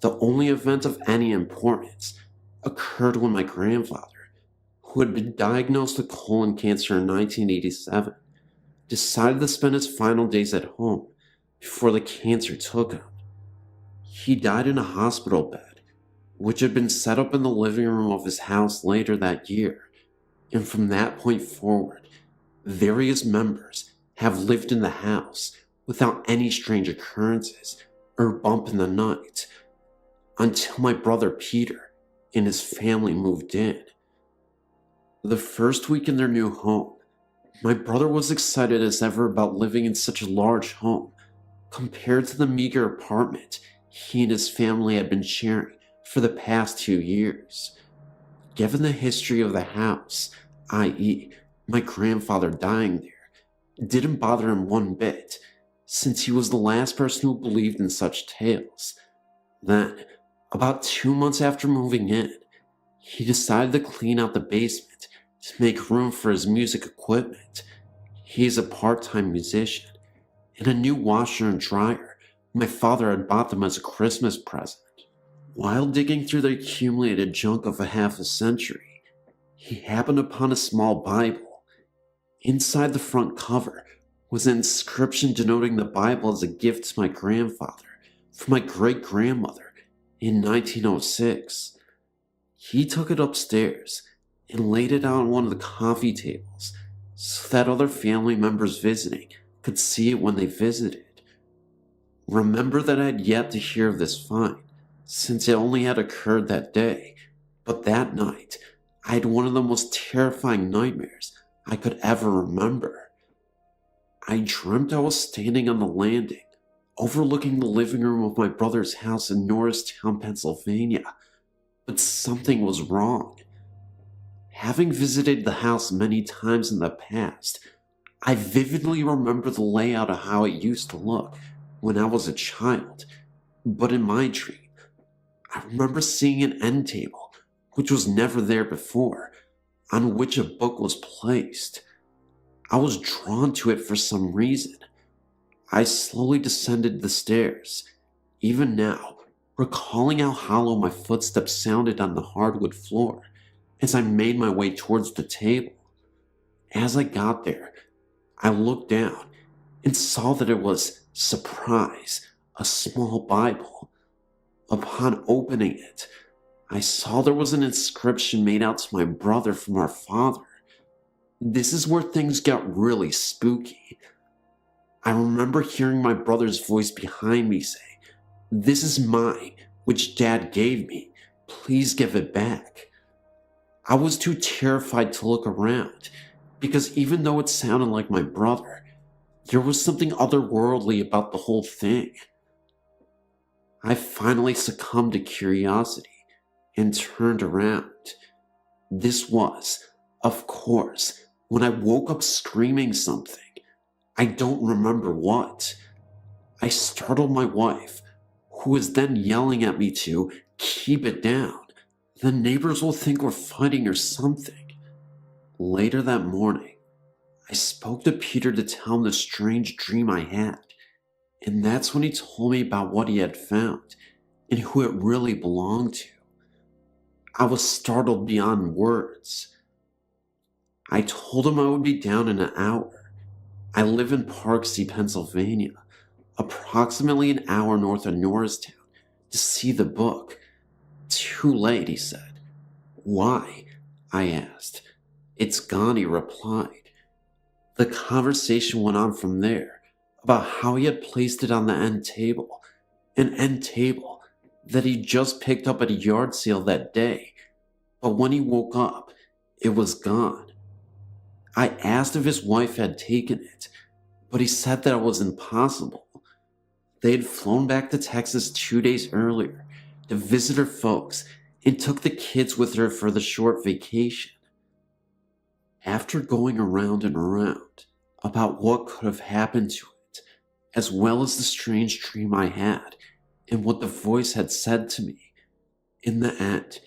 The only event of any importance occurred when my grandfather, who had been diagnosed with colon cancer in 1987, decided to spend his final days at home before the cancer took him. He died in a hospital bed, which had been set up in the living room of his house later that year, and from that point forward, various members have lived in the house without any strange occurrences or bump in the night, until my brother Peter and his family moved in. The first week in their new home, my brother was excited as ever about living in such a large home compared to the meager apartment he and his family had been sharing for the past 2 years. Given the history of the house, i.e., my grandfather dying there, didn't bother him one bit, since he was the last person who believed in such tales. Then, about 2 months after moving in, he decided to clean out the basement to make room for his music equipment. He is a part-time musician, and a new washer and dryer my father had bought them as a Christmas present. While digging through the accumulated junk of a half a century, he happened upon a small Bible. Inside the front cover was an inscription denoting the Bible as a gift to my grandfather from my great-grandmother in 1906. He took it upstairs and laid it out on one of the coffee tables so that other family members visiting could see it when they visited. Remember that I had yet to hear of this find, since it only had occurred that day, but that night I had one of the most terrifying nightmares I could ever remember. I dreamt I was standing on the landing, overlooking the living room of my brother's house in Norristown, Pennsylvania, but something was wrong. Having visited the house many times in the past, I vividly remember the layout of how it used to look when I was a child, but in my dream, I remember seeing an end table, which was never there before, on which a book was placed. I was drawn to it for some reason. I slowly descended the stairs, even now, recalling how hollow my footsteps sounded on the hardwood floor as I made my way towards the table. As I got there, I looked down and saw that it was, surprise, a small Bible. Upon opening it, I saw there was an inscription made out to my brother from our father. This is where things got really spooky. I remember hearing my brother's voice behind me say, "This is mine, which Dad gave me. Please give it back." I was too terrified to look around, because even though it sounded like my brother, there was something otherworldly about the whole thing. I finally succumbed to curiosity and turned around. This was, of course, when I woke up screaming something. I don't remember what. I startled my wife, who was then yelling at me to keep it down. The neighbors will think we're fighting or something. Later that morning, I spoke to Peter to tell him the strange dream I had, and that's when he told me about what he had found and who it really belonged to. I was startled beyond words. I told him I would be down in an hour. I live in Parksea, Pennsylvania, approximately an hour north of Norristown, to see the book. "Too late," he said. "Why?" I asked. "It's gone," he replied. The conversation went on from there about how he had placed it on the end table, an end table that he just picked up at a yard sale that day, but when he woke up, it was gone. I asked if his wife had taken it, but he said that it was impossible. They had flown back to Texas 2 days earlier to visit her folks and took the kids with her for the short vacation. After going around and around about what could have happened to it, as well as the strange dream I had and what the voice had said to me, in the end,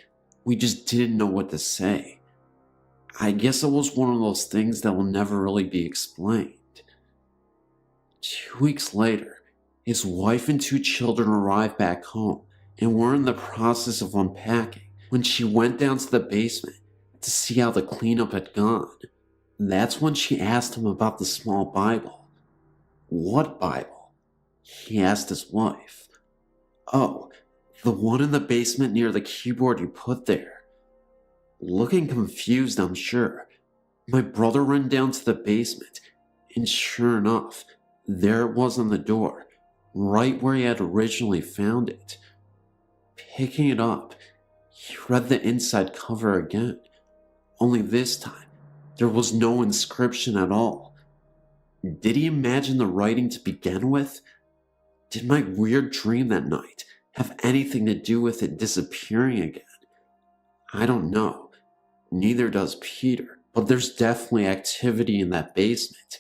we just didn't know what to say. I guess it was one of those things that will never really be explained. 2 weeks later, his wife and 2 children arrived back home and were in the process of unpacking when she went down to the basement to see how the cleanup had gone. That's when she asked him about the small Bible. What Bible? He asked his wife. Oh, the one in the basement near the keyboard you put there. Looking confused, I'm sure, my brother ran down to the basement, and sure enough, there it was on the door, right where he had originally found it. Picking it up, he read the inside cover again, only this time, there was no inscription at all. Did he imagine the writing to begin with? Did my weird dream that night have anything to do with it disappearing again? I don't know. Neither does Peter, but there's definitely activity in that basement,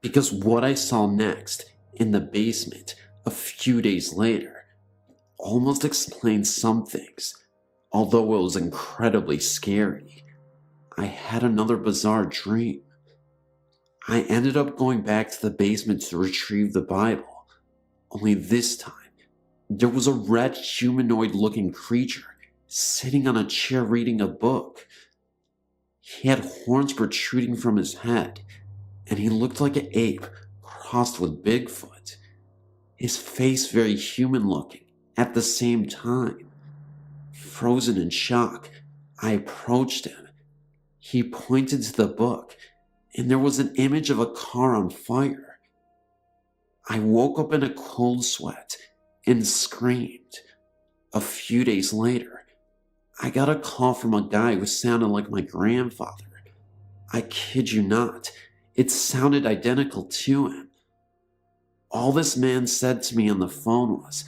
because what I saw next in the basement a few days later almost explains some things, although it was incredibly scary. I had another bizarre dream. I ended up going back to the basement to retrieve the Bible, only this time, there was a red humanoid-looking creature sitting on a chair reading a book. He had horns protruding from his head, and he looked like an ape crossed with Bigfoot. His face very human-looking at the same time. Frozen in shock, I approached him. He pointed to the book, and there was an image of a car on fire. I woke up in a cold sweat and screamed. A few days later, I got a call from a guy who sounded like my grandfather. I kid you not, it sounded identical to him. All this man said to me on the phone was,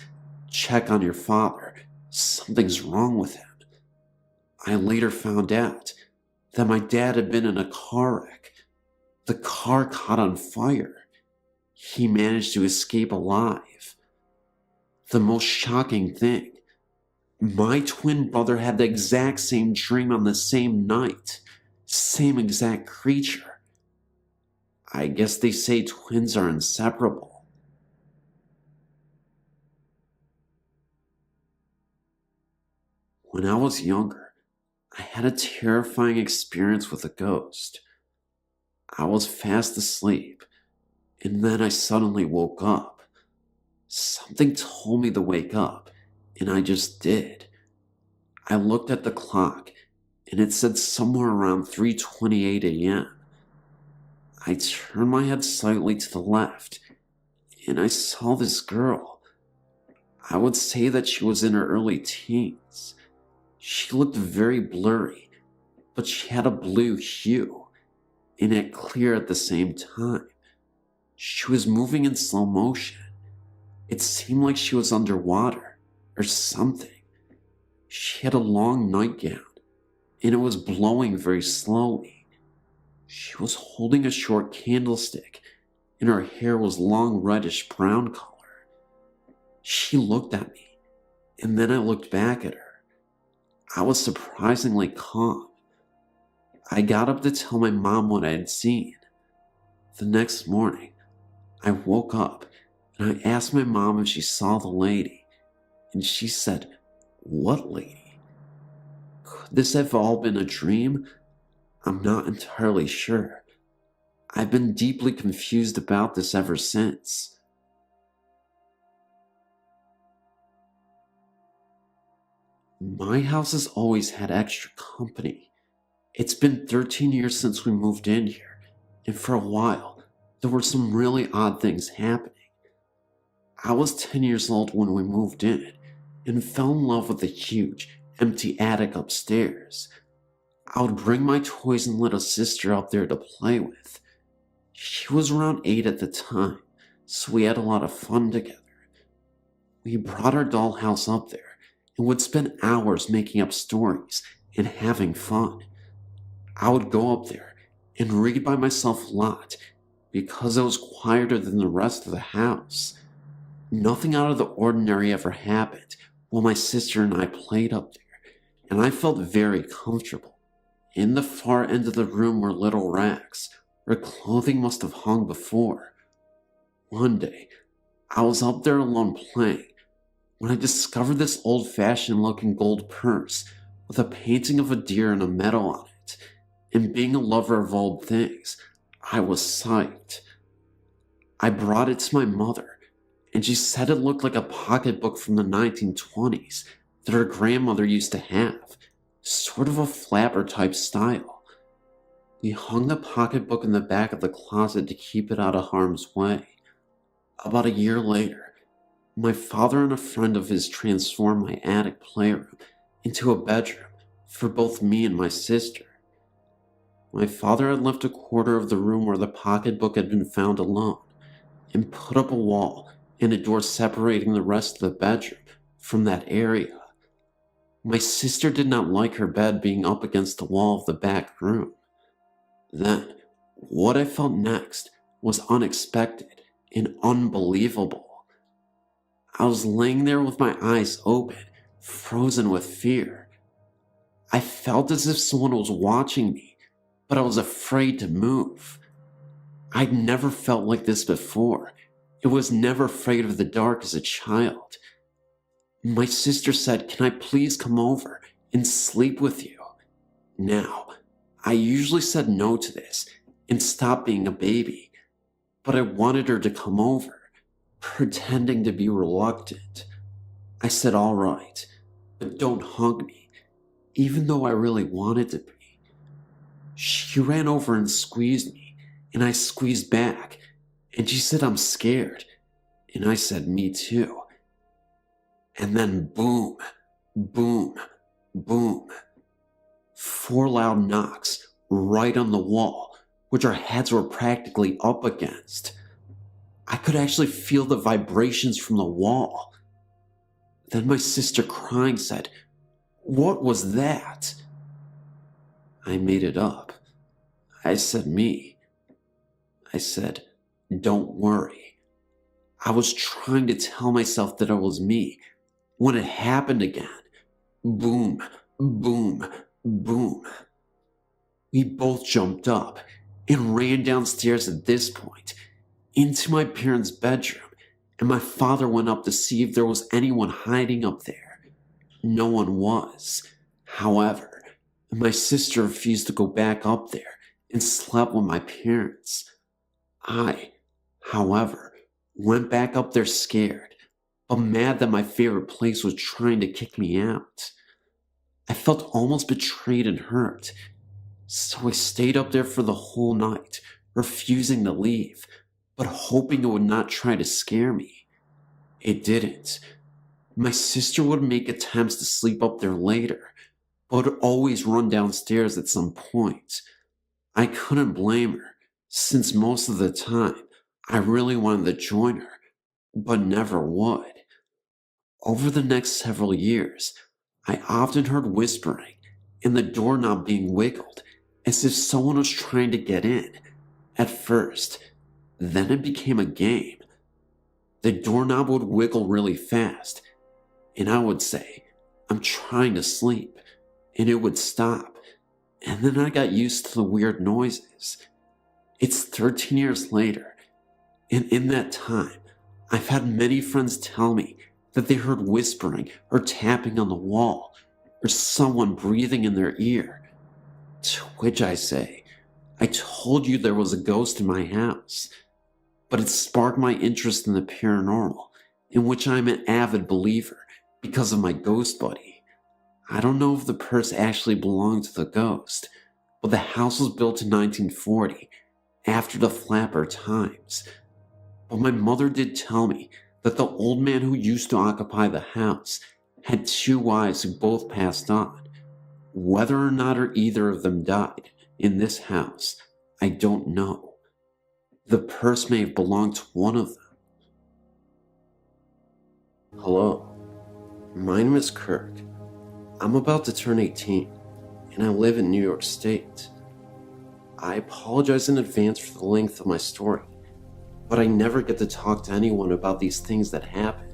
"Check on your father, something's wrong with him." I later found out that my dad had been in a car wreck. The car caught on fire. He managed to escape alive. The most shocking thing, my twin brother had the exact same dream on the same night. Same exact creature. I guess they say twins are inseparable. When I was younger, I had a terrifying experience with a ghost. I was fast asleep, and then I suddenly woke up. Something told me to wake up, and I just did. I looked at the clock, and it said somewhere around 3:28 a.m. I turned my head slightly to the left, and I saw this girl. I would say that she was in her early teens. She looked very blurry, but she had a blue hue, and yet clear at the same time. She was moving in slow motion. It seemed like she was underwater, or something. She had a long nightgown, and it was blowing very slowly. She was holding a short candlestick, and her hair was long reddish brown color. She looked at me, and then I looked back at her. I was surprisingly calm. I got up to tell my mom what I had seen. The next morning, I woke up and I asked my mom if she saw the lady, and she said, "What lady?" Could this have all been a dream? I'm not entirely sure. I've been deeply confused about this ever since. My house has always had extra company. It's been 13 years since we moved in here, and for a while, there were some really odd things happening. I was 10 years old when we moved in, and fell in love with the huge, empty attic upstairs. I would bring my toys and little sister up there to play with. She was around 8 at the time, so we had a lot of fun together. We brought our dollhouse up there and would spend hours making up stories and having fun. I would go up there and read by myself a lot because it was quieter than the rest of the house. Nothing out of the ordinary ever happened while my sister and I played up there, and I felt very comfortable. In the far end of the room were little racks where clothing must have hung before. One day, I was up there alone playing when I discovered this old-fashioned looking gold purse with a painting of a deer and a medal on it, and being a lover of old things, I was psyched. I brought it to my mother, and she said it looked like a pocketbook from the 1920s that her grandmother used to have, sort of a flapper type style. We hung the pocketbook in the back of the closet to keep it out of harm's way. About a year later, my father and a friend of his transformed my attic playroom into a bedroom for both me and my sister. My father had left a quarter of the room where the pocketbook had been found alone, and put up a wall and a door separating the rest of the bedroom from that area. My sister did not like her bed being up against the wall of the back room. Then, what I felt next was unexpected and unbelievable. I was laying there with my eyes open, frozen with fear. I felt as if someone was watching me, but I was afraid to move. I'd never felt like this before. I was never afraid of the dark as a child. My sister said, "Can I please come over and sleep with you?" Now, I usually said no to this and stopped being a baby, but I wanted her to come over, pretending to be reluctant. I said, "All right, but don't hug me," even though I really wanted to be. She ran over and squeezed me, and I squeezed back, and she said, "I'm scared," and I said, "Me too." And then boom, boom, boom. 4 loud knocks right on the wall, which our heads were practically up against. I could actually feel the vibrations from the wall. Then my sister, crying, said, "What was that?" I made it up. I said, "Me." I said, "Don't worry." I was trying to tell myself that it was me when it happened again. Boom, boom, boom. We both jumped up and ran downstairs at this point, into my parents' bedroom, and my father went up to see if there was anyone hiding up there. No one was. However, my sister refused to go back up there and slept with my parents. I, however, went back up there scared, but mad that my favorite place was trying to kick me out. I felt almost betrayed and hurt, so I stayed up there for the whole night, refusing to leave, but hoping it would not try to scare me. It didn't. My sister would make attempts to sleep up there later, but would always run downstairs at some point. I couldn't blame her, since most of the time I really wanted to join her, but never would. Over the next several years, I often heard whispering and the doorknob being wiggled as if someone was trying to get in. At first, then it became a game. The doorknob would wiggle really fast, and I would say, "I'm trying to sleep," and it would stop, and then I got used to the weird noises. It's 13 years later, and in that time, I've had many friends tell me that they heard whispering or tapping on the wall, or someone breathing in their ear. To which I say, "I told you there was a ghost in my house." But it sparked my interest in the paranormal, in which I'm an avid believer because of my ghost buddy. I don't know if the purse actually belonged to the ghost, but the house was built in 1940, after the flapper times. But my mother did tell me that the old man who used to occupy the house had 2 wives who both passed on. Whether or not either of them died in this house, I don't know. The purse may have belonged to one of them. Hello, my name is Kirk. I'm about to turn 18, and I live in New York State. I apologize in advance for the length of my story, but I never get to talk to anyone about these things that happen.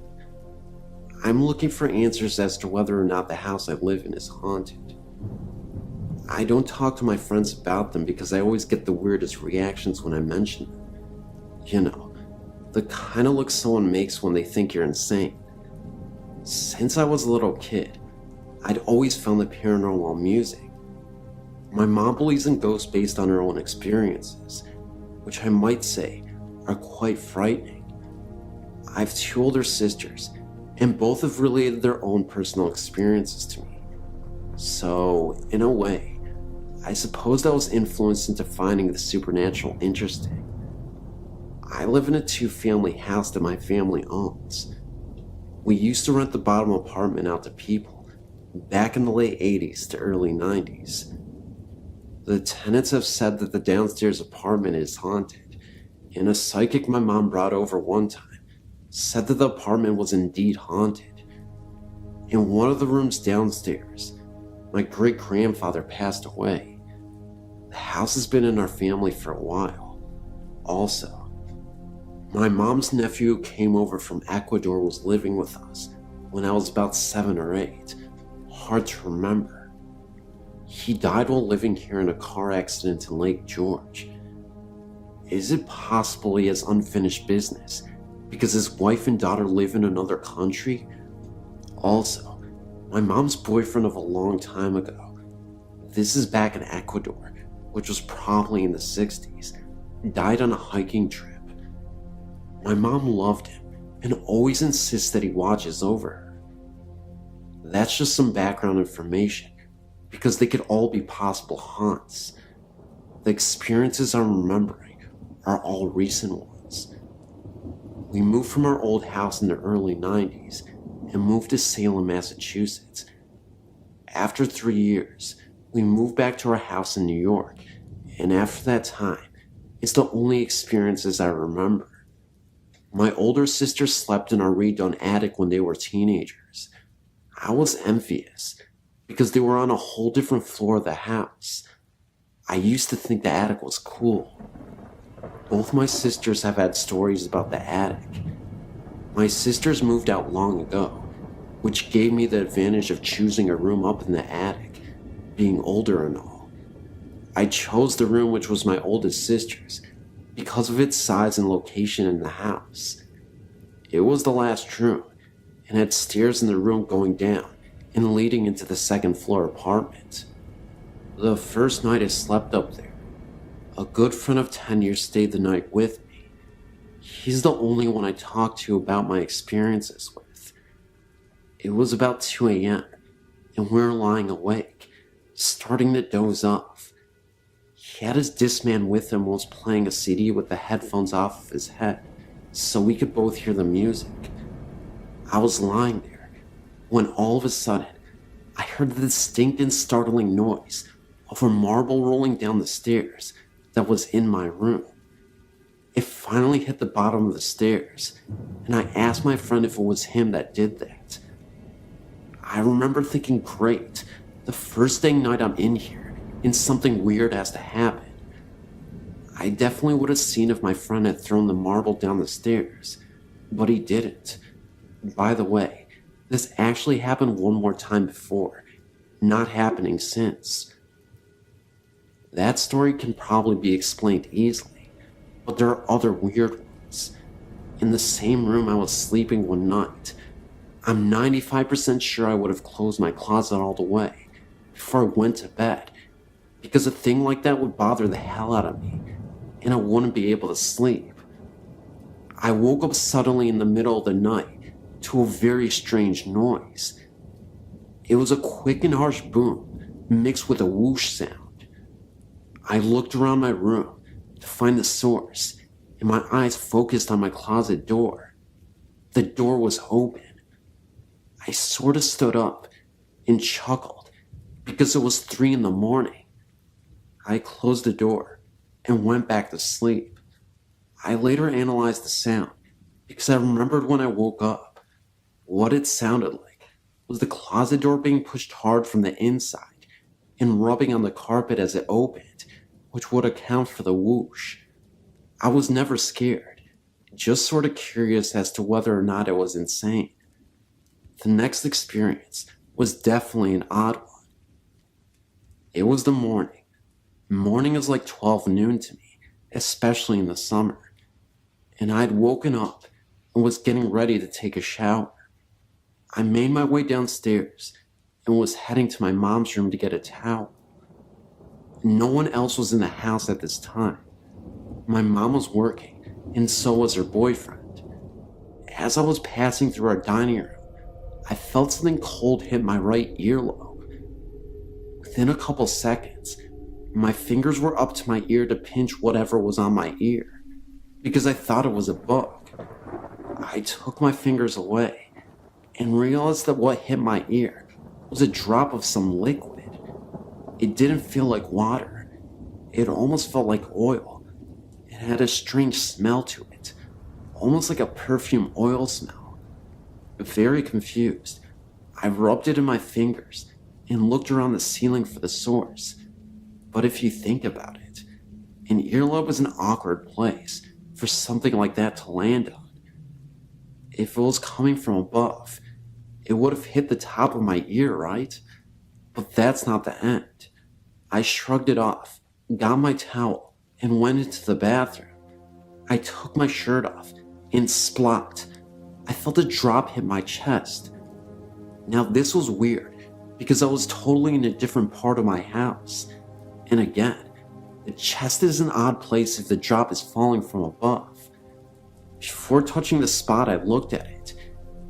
I'm looking for answers as to whether or not the house I live in is haunted. I don't talk to my friends about them because I always get the weirdest reactions when I mention them. You know, the kind of look someone makes when they think you're insane. Since I was a little kid, I'd always found the paranormal amusing. My mom believes in ghosts based on her own experiences, which I might say are quite frightening. I have two older sisters, and both have related their own personal experiences to me. So, in a way, I suppose I was influenced into finding the supernatural interesting. I live in a two-family house that my family owns. We used to rent the bottom apartment out to people back in the late 80s to early 90s. The tenants have said that the downstairs apartment is haunted, and a psychic my mom brought over one time said that the apartment was indeed haunted. In one of the rooms downstairs, my great-grandfather passed away. The house has been in our family for a while. Also, my mom's nephew who came over from Ecuador was living with us when I was about 7 or 8. Hard to remember. He died while living here in a car accident in Lake George. Is it possible he has unfinished business because his wife and daughter live in another country? Also, my mom's boyfriend of a long time ago, this is back in Ecuador, which was probably in the 60s, died on a hiking trip. My mom loved him and always insists that he watches over her. That's just some background information, because they could all be possible haunts. The experiences I'm remembering are all recent ones. We moved from our old house in the early 90s and moved to Salem, Massachusetts. After 3 years, we moved back to our house in New York, and after that time, it's the only experiences I remember. My older sisters slept in our redone attic when they were teenagers. I was envious because they were on a whole different floor of the house. I used to think the attic was cool. Both my sisters have had stories about the attic. My sisters moved out long ago, which gave me the advantage of choosing a room up in the attic, being older and all. I chose the room which was my oldest sister's because of its size and location in the house. It was the last room and had stairs in the room going down and leading into the second floor apartment. The first night I slept up there, a good friend of 10 years stayed the night with me. He's the only one I talked to about my experiences with. It was about 2 a.m. and we were lying awake, starting to doze off. He had his Discman with him while was playing a CD with the headphones off of his head, so we could both hear the music. I was lying there, when all of a sudden, I heard the distinct and startling noise of a marble rolling down the stairs that was in my room. It finally hit the bottom of the stairs, and I asked my friend if it was him that did that. I remember thinking, great, the first dang night I'm in here, and something weird has to happen. I definitely would have seen if my friend had thrown the marble down the stairs, but he didn't. By the way, this actually happened one more time before, not happening since. That story can probably be explained easily, but there are other weird ones. In the same room I was sleeping one night, I'm 95% sure I would have closed my closet all the way before I went to bed, because a thing like that would bother the hell out of me, and I wouldn't be able to sleep. I woke up suddenly in the middle of the night to a very strange noise. It was a quick and harsh boom mixed with a whoosh sound. I looked around my room to find the source, and my eyes focused on my closet door. The door was open. I sort of stood up and chuckled because it was 3 in the morning. I closed the door and went back to sleep. I later analyzed the sound because I remembered when I woke up, What it sounded like was the closet door being pushed hard from the inside and rubbing on the carpet as it opened, which would account for the whoosh. I was never scared, just sort of curious as to whether or not it was insane. The next experience was definitely an odd one. It was the morning. Morning is like 12 noon to me, especially in the summer. And I'd woken up and was getting ready to take a shower. I made my way downstairs and was heading to my mom's room to get a towel. No one else was in the house at this time. My mom was working, and so was her boyfriend. As I was passing through our dining room, I felt something cold hit my right earlobe. Within a couple seconds, my fingers were up to my ear to pinch whatever was on my ear, because I thought it was a bug. I took my fingers away and realized that what hit my ear was a drop of some liquid. It didn't feel like water. It almost felt like oil. It had a strange smell to it, almost like a perfume oil smell. Very confused, I rubbed it in my fingers and looked around the ceiling for the source. But if you think about it, an earlobe is an awkward place for something like that to land on. If it was coming from above, it would have hit the top of my ear, right? But that's not the end. I shrugged it off, got my towel, and went into the bathroom. I took my shirt off, and splot, I felt a drop hit my chest. Now this was weird, because I was totally in a different part of my house. And again, the chest is an odd place if the drop is falling from above. Before touching the spot, I looked at it.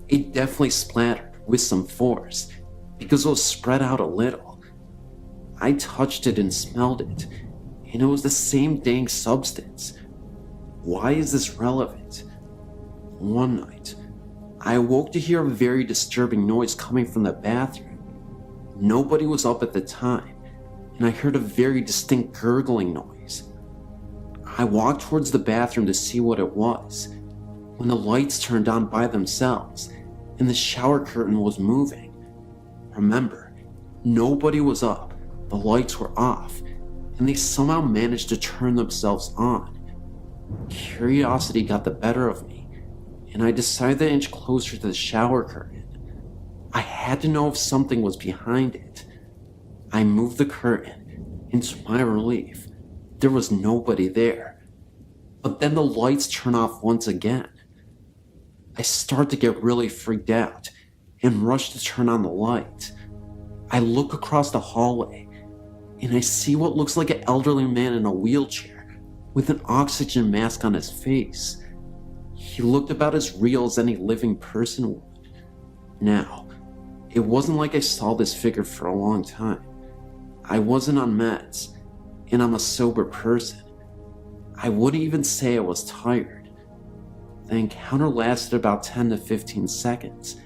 It definitely splattered with some force, because it was spread out a little. I touched it and smelled it, and it was the same dang substance. Why is this relevant? One night, I awoke to hear a very disturbing noise coming from the bathroom. Nobody was up at the time, and I heard a very distinct gurgling noise. I walked towards the bathroom to see what it was, when the lights turned on by themselves, and the shower curtain was moving. Remember, nobody was up, the lights were off, and they somehow managed to turn themselves on. Curiosity got the better of me, and I decided to inch closer to the shower curtain. I had to know if something was behind it. I moved the curtain, and to my relief, there was nobody there. But then the lights turn off once again. I start to get really freaked out and rush to turn on the light. I look across the hallway, and I see what looks like an elderly man in a wheelchair with an oxygen mask on his face. He looked about as real as any living person would. Now, it wasn't like I saw this figure for a long time. I wasn't on meds, and I'm a sober person. I wouldn't even say I was tired. The encounter lasted about 10 to 15 seconds.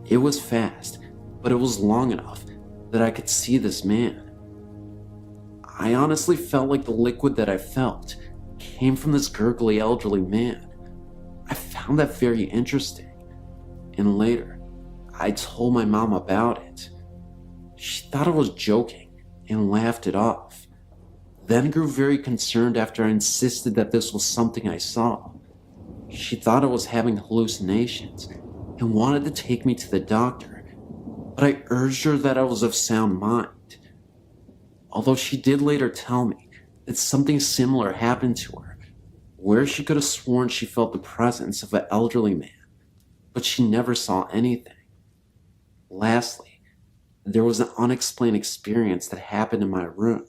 It was fast, but it was long enough that I could see this man. I honestly felt like the liquid that I felt came from this gurgly elderly man. I found that very interesting, and later, I told my mom about it. She thought I was joking and laughed it off, then grew very concerned after I insisted that this was something I saw. She thought I was having hallucinations and wanted to take me to the doctor, but I urged her that I was of sound mind. Although she did later tell me that something similar happened to her, where she could have sworn she felt the presence of an elderly man, but she never saw anything. Lastly, there was an unexplained experience that happened in my room.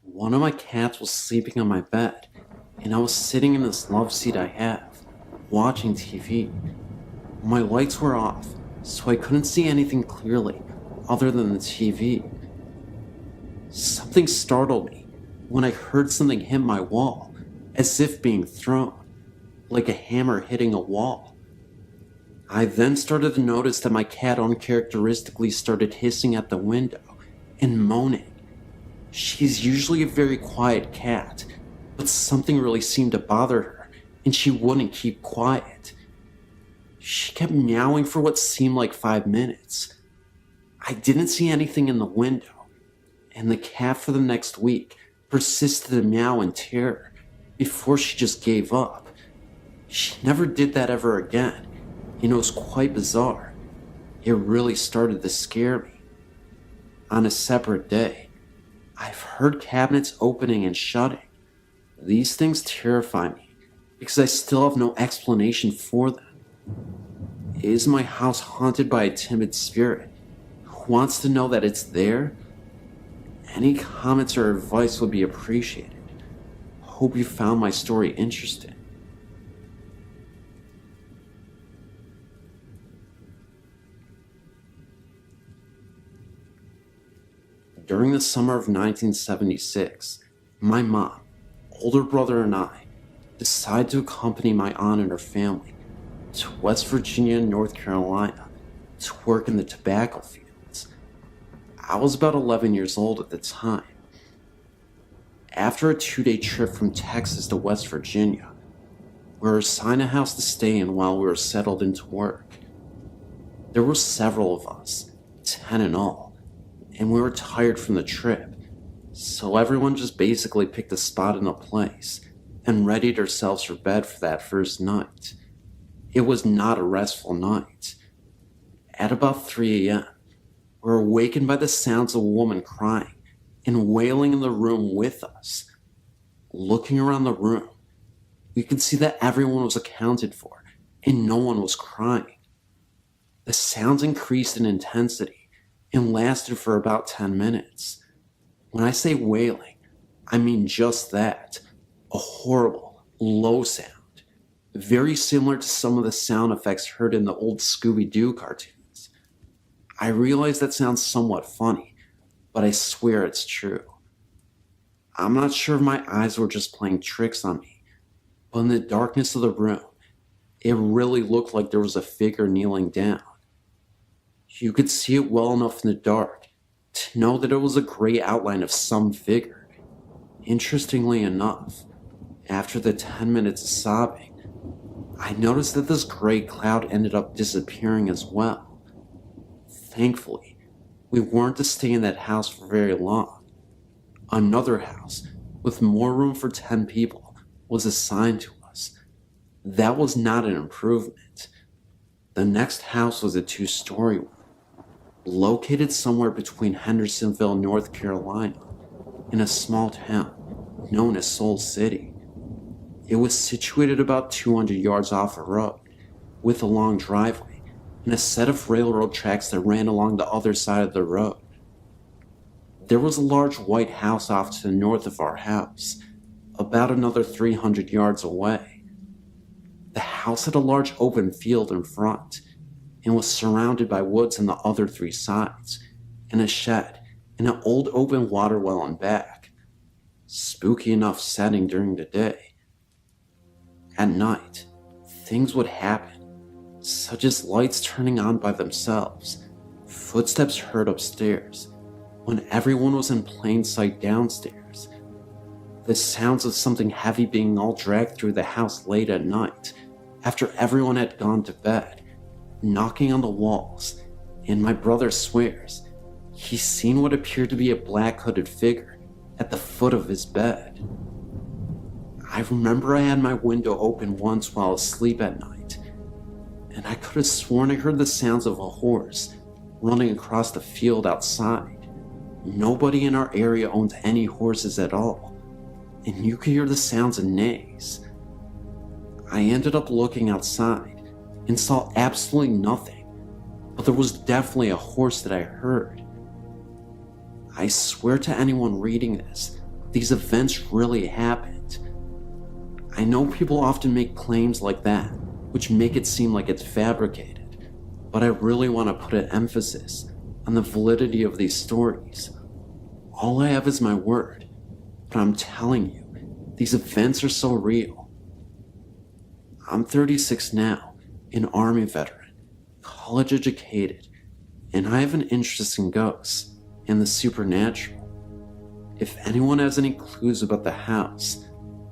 One of my cats was sleeping on my bed, and I was sitting in this love seat I have, watching TV. My lights were off, so I couldn't see anything clearly other than the TV. Something startled me when I heard something hit my wall, as if being thrown, like a hammer hitting a wall. I then started to notice that my cat uncharacteristically started hissing at the window and moaning. She's usually a very quiet cat, but something really seemed to bother her, and she wouldn't keep quiet. She kept meowing for what seemed like 5 minutes. I didn't see anything in the window, and the cat for the next week persisted to meow in terror before she just gave up. She never did that ever again, and it was quite bizarre. It really started to scare me. On a separate day, I've heard cabinets opening and shutting. These things terrify me because I still have no explanation for them. Is my house haunted by a timid spirit who wants to know that it's there? Any comments or advice would be appreciated. Hope you found my story interesting. During the summer of 1976, my mom, older brother, and I decided to accompany my aunt and her family to West Virginia and North Carolina to work in the tobacco fields. I was about 11 years old at the time. After a 2-day trip from Texas to West Virginia, we were assigned a house to stay in while we were settled into work. There were several of us, 10 in all, and we were tired from the trip, so everyone just basically picked a spot in a place and readied ourselves for bed for that first night. It was not a restful night. At about 3 a.m., we were awakened by the sounds of a woman crying and wailing in the room with us. Looking around the room, we could see that everyone was accounted for and no one was crying. The sounds increased in intensity and lasted for about 10 minutes. When I say wailing, I mean just that, a horrible, low sound, very similar to some of the sound effects heard in the old Scooby-Doo cartoons. I realize that sounds somewhat funny, but I swear it's true. I'm not sure if my eyes were just playing tricks on me, but in the darkness of the room, it really looked like there was a figure kneeling down. You could see it well enough in the dark to know that it was a gray outline of some figure. Interestingly enough, after the 10 minutes of sobbing, I noticed that this gray cloud ended up disappearing as well. Thankfully, we weren't to stay in that house for very long. Another house, with more room for 10 people, was assigned to us. That was not an improvement. The next house was a 2-story one, located somewhere between Hendersonville, North Carolina, in a small town known as Soul City. It was situated about 200 yards off a road, with a long driveway and a set of railroad tracks that ran along the other side of the road. There was a large white house off to the north of our house, about another 300 yards away. The house had a large open field in front, and was surrounded by woods on the other 3 sides, and a shed, and an old open water well in back. Spooky enough setting during the day. At night, things would happen, such as lights turning on by themselves, footsteps heard upstairs, when everyone was in plain sight downstairs, the sounds of something heavy being all dragged through the house late at night, after everyone had gone to bed, knocking on the walls, and my brother swears he's seen what appeared to be a black hooded figure at the foot of his bed. I remember I had my window open once while asleep at night, and I could have sworn I heard the sounds of a horse running across the field outside. Nobody in our area owns any horses at all, and you could hear the sounds of neighs. I ended up looking outside and saw absolutely nothing, but there was definitely a horse that I heard. I swear to anyone reading this, these events really happened. I know people often make claims like that, which make it seem like it's fabricated, but I really want to put an emphasis on the validity of these stories. All I have is my word, but I'm telling you, these events are so real. I'm 36 now, an Army veteran, college educated, and I have an interest in ghosts and the supernatural. If anyone has any clues about the house,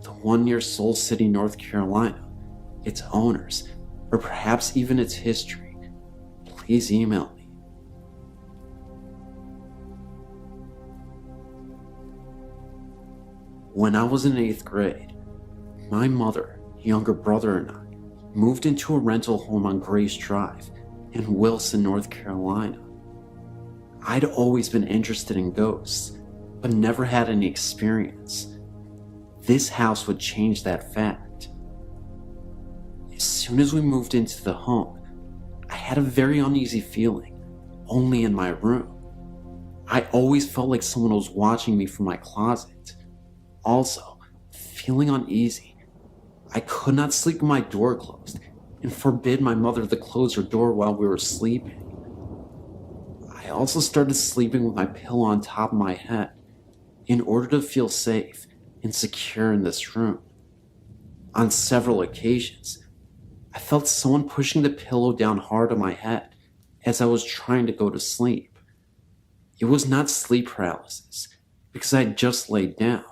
the one near Soul City, North Carolina, its owners, or perhaps even its history, please email me. When I was in 8th grade, my mother, younger brother, and I moved into a rental home on Grace Drive in Wilson, North Carolina. I'd always been interested in ghosts, but never had any experience. This house would change that fact. As soon as we moved into the home, I had a very uneasy feeling, only in my room. I always felt like someone was watching me from my closet. Also, feeling uneasy, I could not sleep with my door closed and forbid my mother to close her door while we were sleeping. I also started sleeping with my pillow on top of my head in order to feel safe and secure in this room. On several occasions, I felt someone pushing the pillow down hard on my head as I was trying to go to sleep. It was not sleep paralysis because I had just laid down.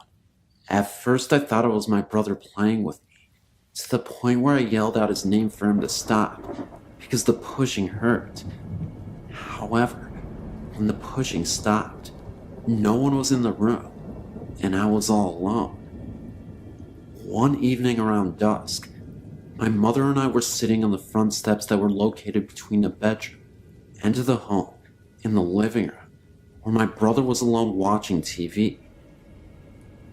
At first I thought it was my brother playing with me, to the point where I yelled out his name for him to stop because the pushing hurt. However, when the pushing stopped, no one was in the room, and I was all alone. One evening around dusk, my mother and I were sitting on the front steps that were located between the bedroom and the home in the living room, where my brother was alone watching TV.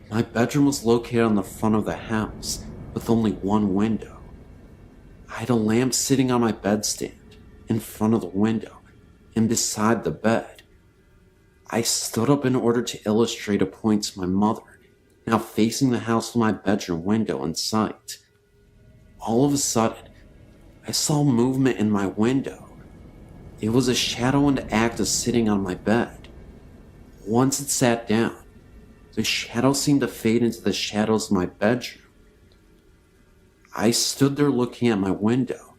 My bedroom was located on the front of the house, with only one window. I had a lamp sitting on my bedstand, in front of the window, and beside the bed. I stood up in order to illustrate a point to my mother, now facing the house with my bedroom window in sight. All of a sudden, I saw movement in my window. It was a shadow in the act of sitting on my bed. Once it sat down, the shadow seemed to fade into the shadows of my bedroom. I stood there looking at my window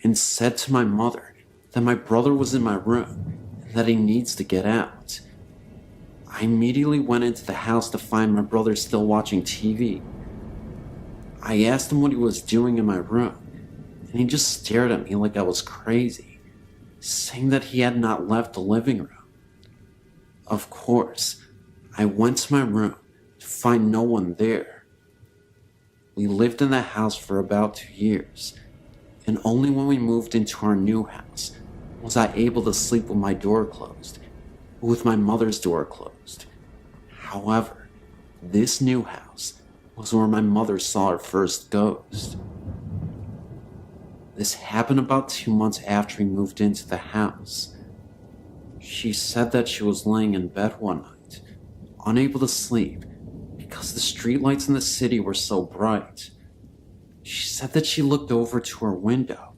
and said to my mother that my brother was in my room and that he needs to get out. I immediately went into the house to find my brother still watching TV. I asked him what he was doing in my room, and he just stared at me like I was crazy, saying that he had not left the living room. Of course, I went to my room to find no one there. We lived in that house for about 2 years, and only when we moved into our new house was I able to sleep with my door closed, but with my mother's door closed. However, this new house was where my mother saw her first ghost. This happened about 2 months after we moved into the house. She said that she was laying in bed one night, unable to sleep because the streetlights in the city were so bright. She said that she looked over to her window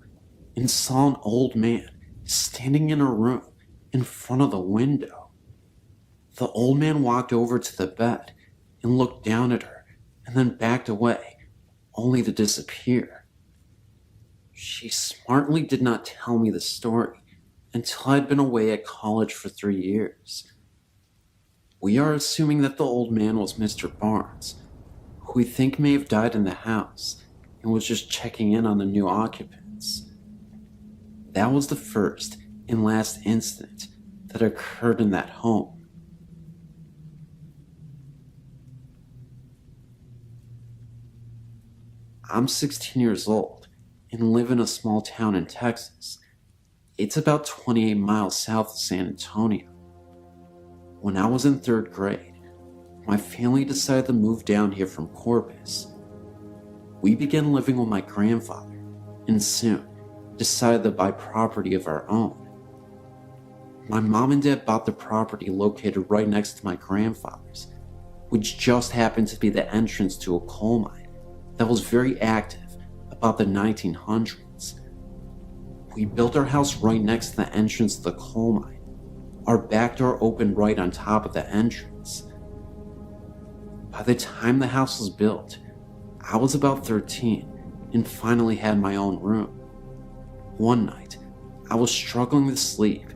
and saw an old man standing in her room in front of the window. The old man walked over to the bed and looked down at her and then backed away, only to disappear. She smartly did not tell me the story until I'd been away at college for 3 years. We are assuming that the old man was Mr. Barnes, who we think may have died in the house and was just checking in on the new occupants. That was the first and last incident that occurred in that home. I'm 16 years old and live in a small town in Texas. It's about 28 miles south of San Antonio. When I was in 3rd grade, my family decided to move down here from Corpus. We began living with my grandfather and soon decided to buy property of our own. My mom and dad bought the property located right next to my grandfather's, which just happened to be the entrance to a coal mine that was very active about the 1900s. We built our house right next to the entrance to the coal mine. Our back door opened right on top of the entrance. By the time the house was built, I was about 13 and finally had my own room. One night, I was struggling to sleep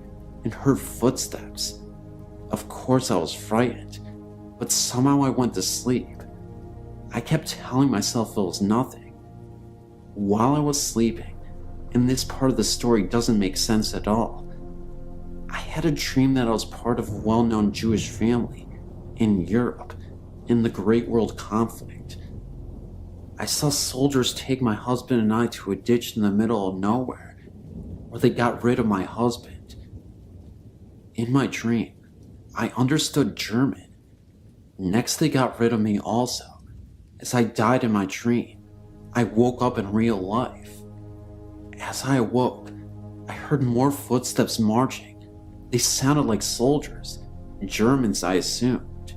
and heard footsteps. Of course I was frightened, but somehow I went to sleep. I kept telling myself it was nothing. While I was sleeping, and this part of the story doesn't make sense at all. I had a dream that I was part of a well-known Jewish family in Europe in the Great World Conflict. I saw soldiers take my husband and I to a ditch in the middle of nowhere, where they got rid of my husband. In my dream, I understood German. Next, they got rid of me also. As I died in my dream, I woke up in real life. As I awoke, I heard more footsteps marching. They sounded like soldiers, Germans I assumed.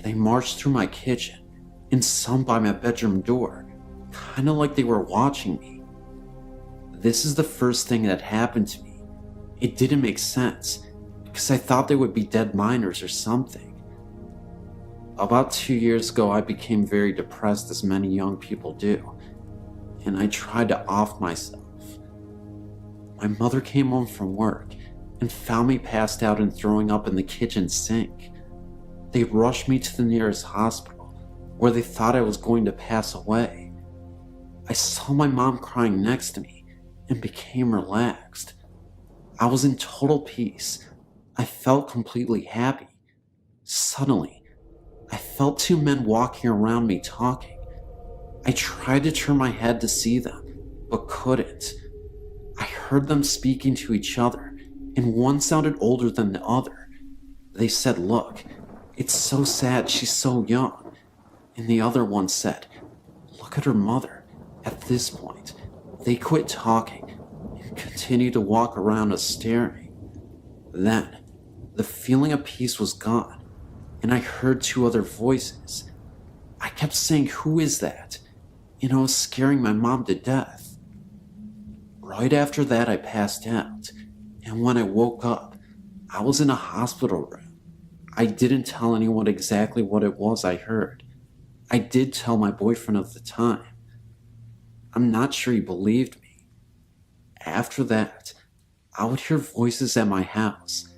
They marched through my kitchen and some by my bedroom door, kinda like they were watching me. This is the first thing that happened to me. It didn't make sense, because I thought they would be dead miners or something. About 2 years ago, I became very depressed, as many young people do, and I tried to off myself. My mother came home from work and found me passed out and throwing up in the kitchen sink. They rushed me to the nearest hospital, where they thought I was going to pass away. I saw my mom crying next to me and became relaxed. I was in total peace. I felt completely happy. Suddenly, I felt two men walking around me talking. I tried to turn my head to see them, but couldn't. I heard them speaking to each other, and one sounded older than the other. They said, "Look, it's so sad she's so young." And the other one said, "Look at her mother." At this point, they quit talking and continued to walk around us staring. Then, the feeling of peace was gone, and I heard two other voices. I kept saying, "Who is that?" And I was scaring my mom to death. Right after that, I passed out, and when I woke up, I was in a hospital room. I didn't tell anyone exactly what it was I heard. I did tell my boyfriend of the time. I'm not sure he believed me. After that, I would hear voices at my house,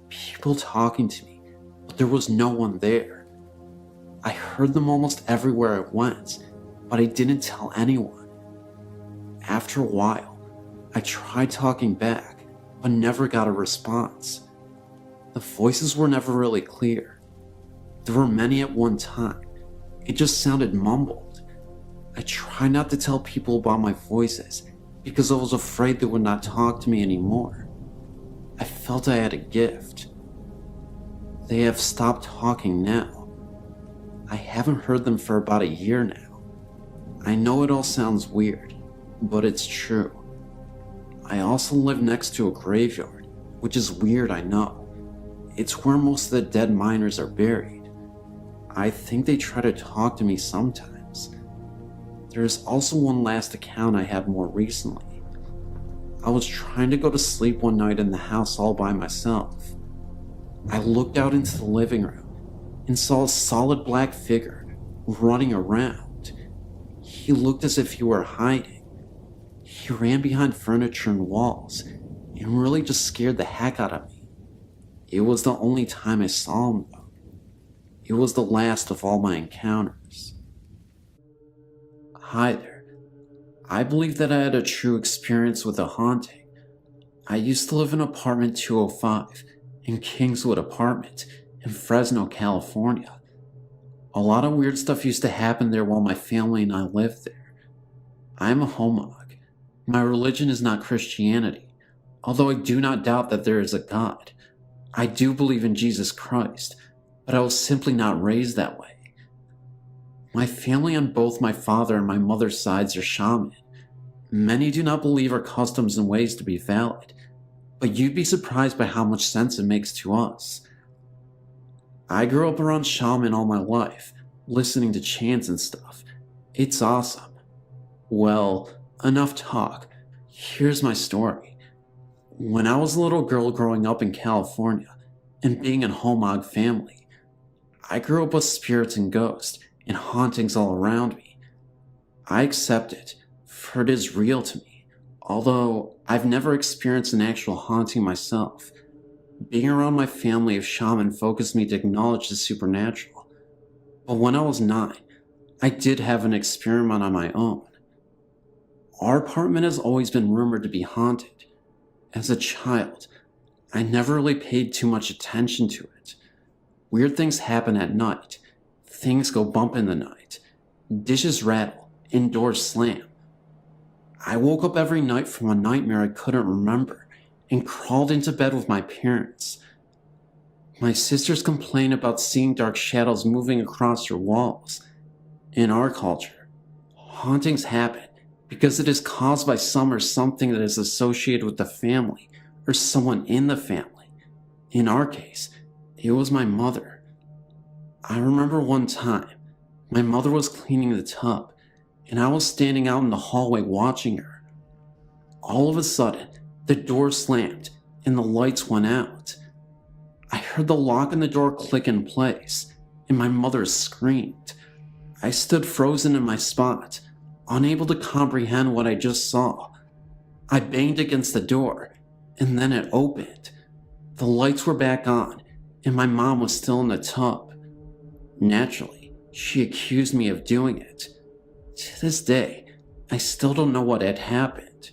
people talking to me, but there was no one there. I heard them almost everywhere I went, but I didn't tell anyone. After a while, I tried talking back, but never got a response. The voices were never really clear. There were many at one time. It just sounded mumbled. I tried not to tell people about my voices because I was afraid they would not talk to me anymore. I felt I had a gift. They have stopped talking now. I haven't heard them for about a year now. I know it all sounds weird, but it's true. I also live next to a graveyard, which is weird, I know. It's where most of the dead miners are buried. I think they try to talk to me sometimes. There is also one last account I had more recently. I was trying to go to sleep one night in the house all by myself. I looked out into the living room and saw a solid black figure running around. He looked as if he were hiding. He ran behind furniture and walls and really just scared the heck out of me. It was the only time I saw him though. It was the last of all my encounters. Hi there. I believe that I had a true experience with a haunting. I used to live in apartment 205 in Kingswood Apartment in Fresno, California. A lot of weird stuff used to happen there while my family and I lived there. I'm a homog. My religion is not Christianity, although I do not doubt that there is a God. I do believe in Jesus Christ, but I was simply not raised that way. My family on both my father and my mother's sides are shaman. Many do not believe our customs and ways to be valid, but you'd be surprised by how much sense it makes to us. I grew up around shaman all my life, listening to chants and stuff. It's awesome. Well, enough talk. Here's my story. When I was a little girl growing up in California and being in a homog family, I grew up with spirits and ghosts and hauntings all around me. I accept it, for it is real to me, although I've never experienced an actual haunting myself. Being around my family of shaman focused me to acknowledge the supernatural. But when I was 9, I did have an experiment on my own. Our apartment has always been rumored to be haunted. As a child, I never really paid too much attention to it. Weird things happen at night. Things go bump in the night. Dishes rattle, and doors slam. I woke up every night from a nightmare I couldn't remember and crawled into bed with my parents. My sisters complain about seeing dark shadows moving across your walls. In our culture, hauntings happen because it is caused by some or something that is associated with the family or someone in the family. In our case, it was my mother. I remember one time, my mother was cleaning the tub, and I was standing out in the hallway watching her. All of a sudden, the door slammed and the lights went out. I heard the lock on the door click in place, and my mother screamed. I stood frozen in my spot, unable to comprehend what I just saw. I banged against the door, and then it opened. The lights were back on, and my mom was still in the tub. Naturally, she accused me of doing it. To this day, I still don't know what had happened.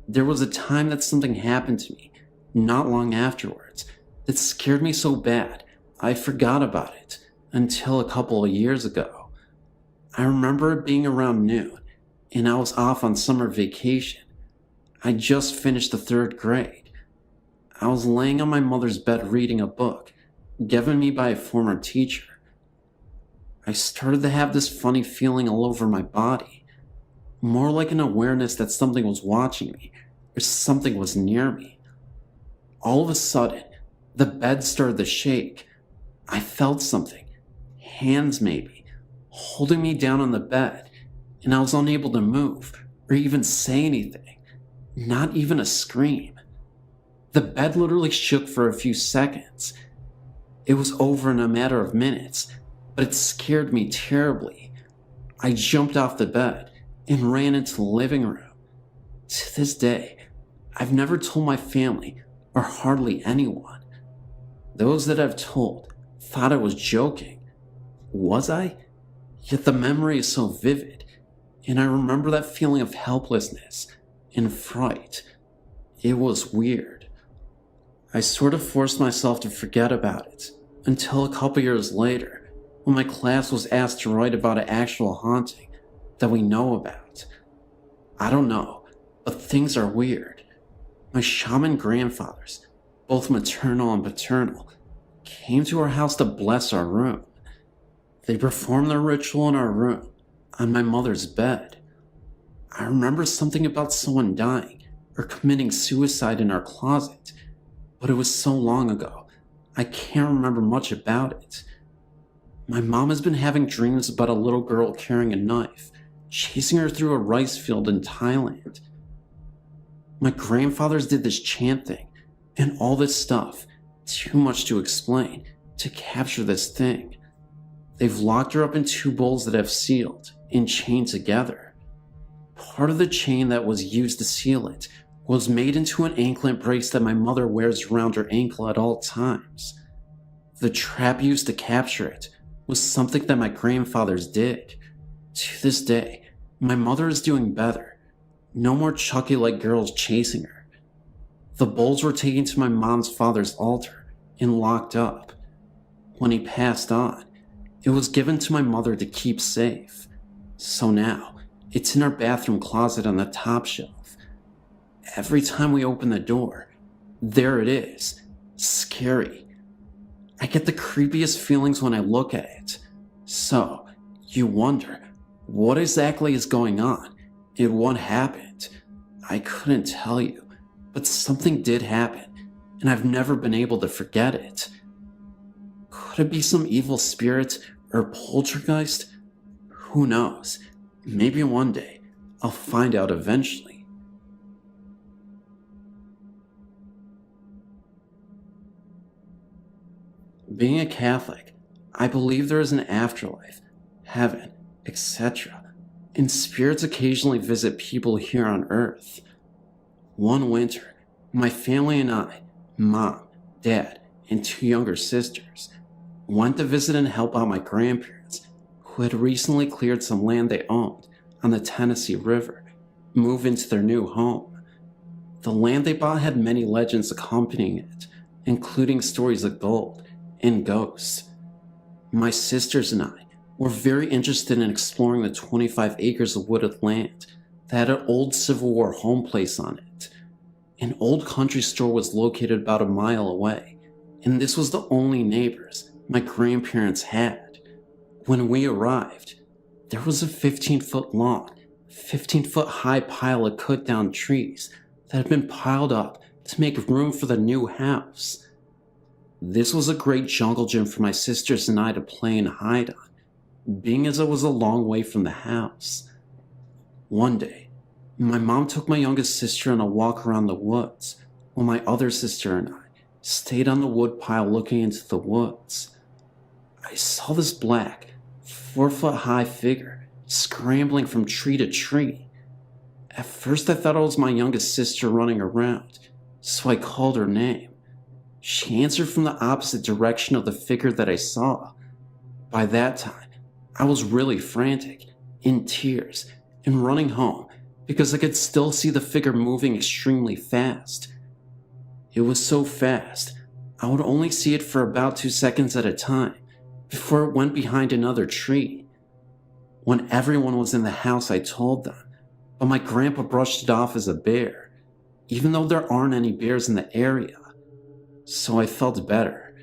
There was a time that something happened to me, not long afterwards, that scared me so bad I forgot about it until a couple of years ago. I remember it being around noon, and I was off on summer vacation. I just finished the 3rd grade. I was laying on my mother's bed reading a book, given me by a former teacher. I started to have this funny feeling all over my body, more like an awareness that something was watching me, or something was near me. All of a sudden, the bed started to shake. I felt something, hands maybe, holding me down on the bed, and I was unable to move or even say anything, not even a scream. The bed literally shook for a few seconds. It was over in a matter of minutes, but it scared me terribly. I jumped off the bed and ran into the living room. To this day, I've never told my family or hardly anyone. Those that I've told thought I was joking. Was I? Yet the memory is so vivid, and I remember that feeling of helplessness and fright. It was weird. I sort of forced myself to forget about it until a couple years later, when my class was asked to write about an actual haunting that we know about. I don't know, but things are weird. My shaman grandfathers, both maternal and paternal, came to our house to bless our room. They performed their ritual in our room, on my mother's bed. I remember something about someone dying or committing suicide in our closet, but it was so long ago, I can't remember much about it. My mom has been having dreams about a little girl carrying a knife, chasing her through a rice field in Thailand. My grandfathers did this chant thing, and all this stuff, too much to explain, to capture this thing. They've locked her up in 2 bowls that have sealed and chained together. Part of the chain that was used to seal it was made into an anklet brace that my mother wears around her ankle at all times. The trap used to capture it was something that my grandfathers did. To this day, my mother is doing better. No more Chucky-like girls chasing her. The bowls were taken to my mom's father's altar and locked up. When he passed on, it was given to my mother to keep safe. So now, it's in our bathroom closet on the top shelf. Every time we open the door, there it is. Scary. I get the creepiest feelings when I look at it. So, you wonder, what exactly is going on? And what happened? I couldn't tell you, but something did happen, and I've never been able to forget it. Could it be some evil spirit or poltergeist? Who knows? Maybe one day, I'll find out eventually. Being a Catholic, I believe there is an afterlife, heaven, etc., and spirits occasionally visit people here on Earth. One winter, my family and I, mom, dad, and 2 younger sisters, went to visit and help out my grandparents, who had recently cleared some land they owned on the Tennessee River. move into their new home. The land they bought had many legends accompanying it, including stories of gold and ghosts. My sisters and I were very interested in exploring the 25 acres of wooded land that had an old Civil War home place on it. An old country store was located about a mile away, and this was the only neighbors my grandparents had. When we arrived, there was a 15-foot long, 15-foot high pile of cut down trees that had been piled up to make room for the new house. This was a great jungle gym for my sisters and I to play and hide on, being as it was a long way from the house. One day, my mom took my youngest sister on a walk around the woods, while my other sister and I stayed on the wood pile looking into the woods. I saw this black, 4-foot high figure scrambling from tree to tree. At first I thought it was my youngest sister running around, so I called her name. She answered from the opposite direction of the figure that I saw. By that time, I was really frantic, in tears, and running home because I could still see the figure moving extremely fast. It was so fast, I would only see it for about 2 seconds at a time before it went behind another tree. When everyone was in the house, I told them, but my grandpa brushed it off as a bear, even though there aren't any bears in the area. So I felt better.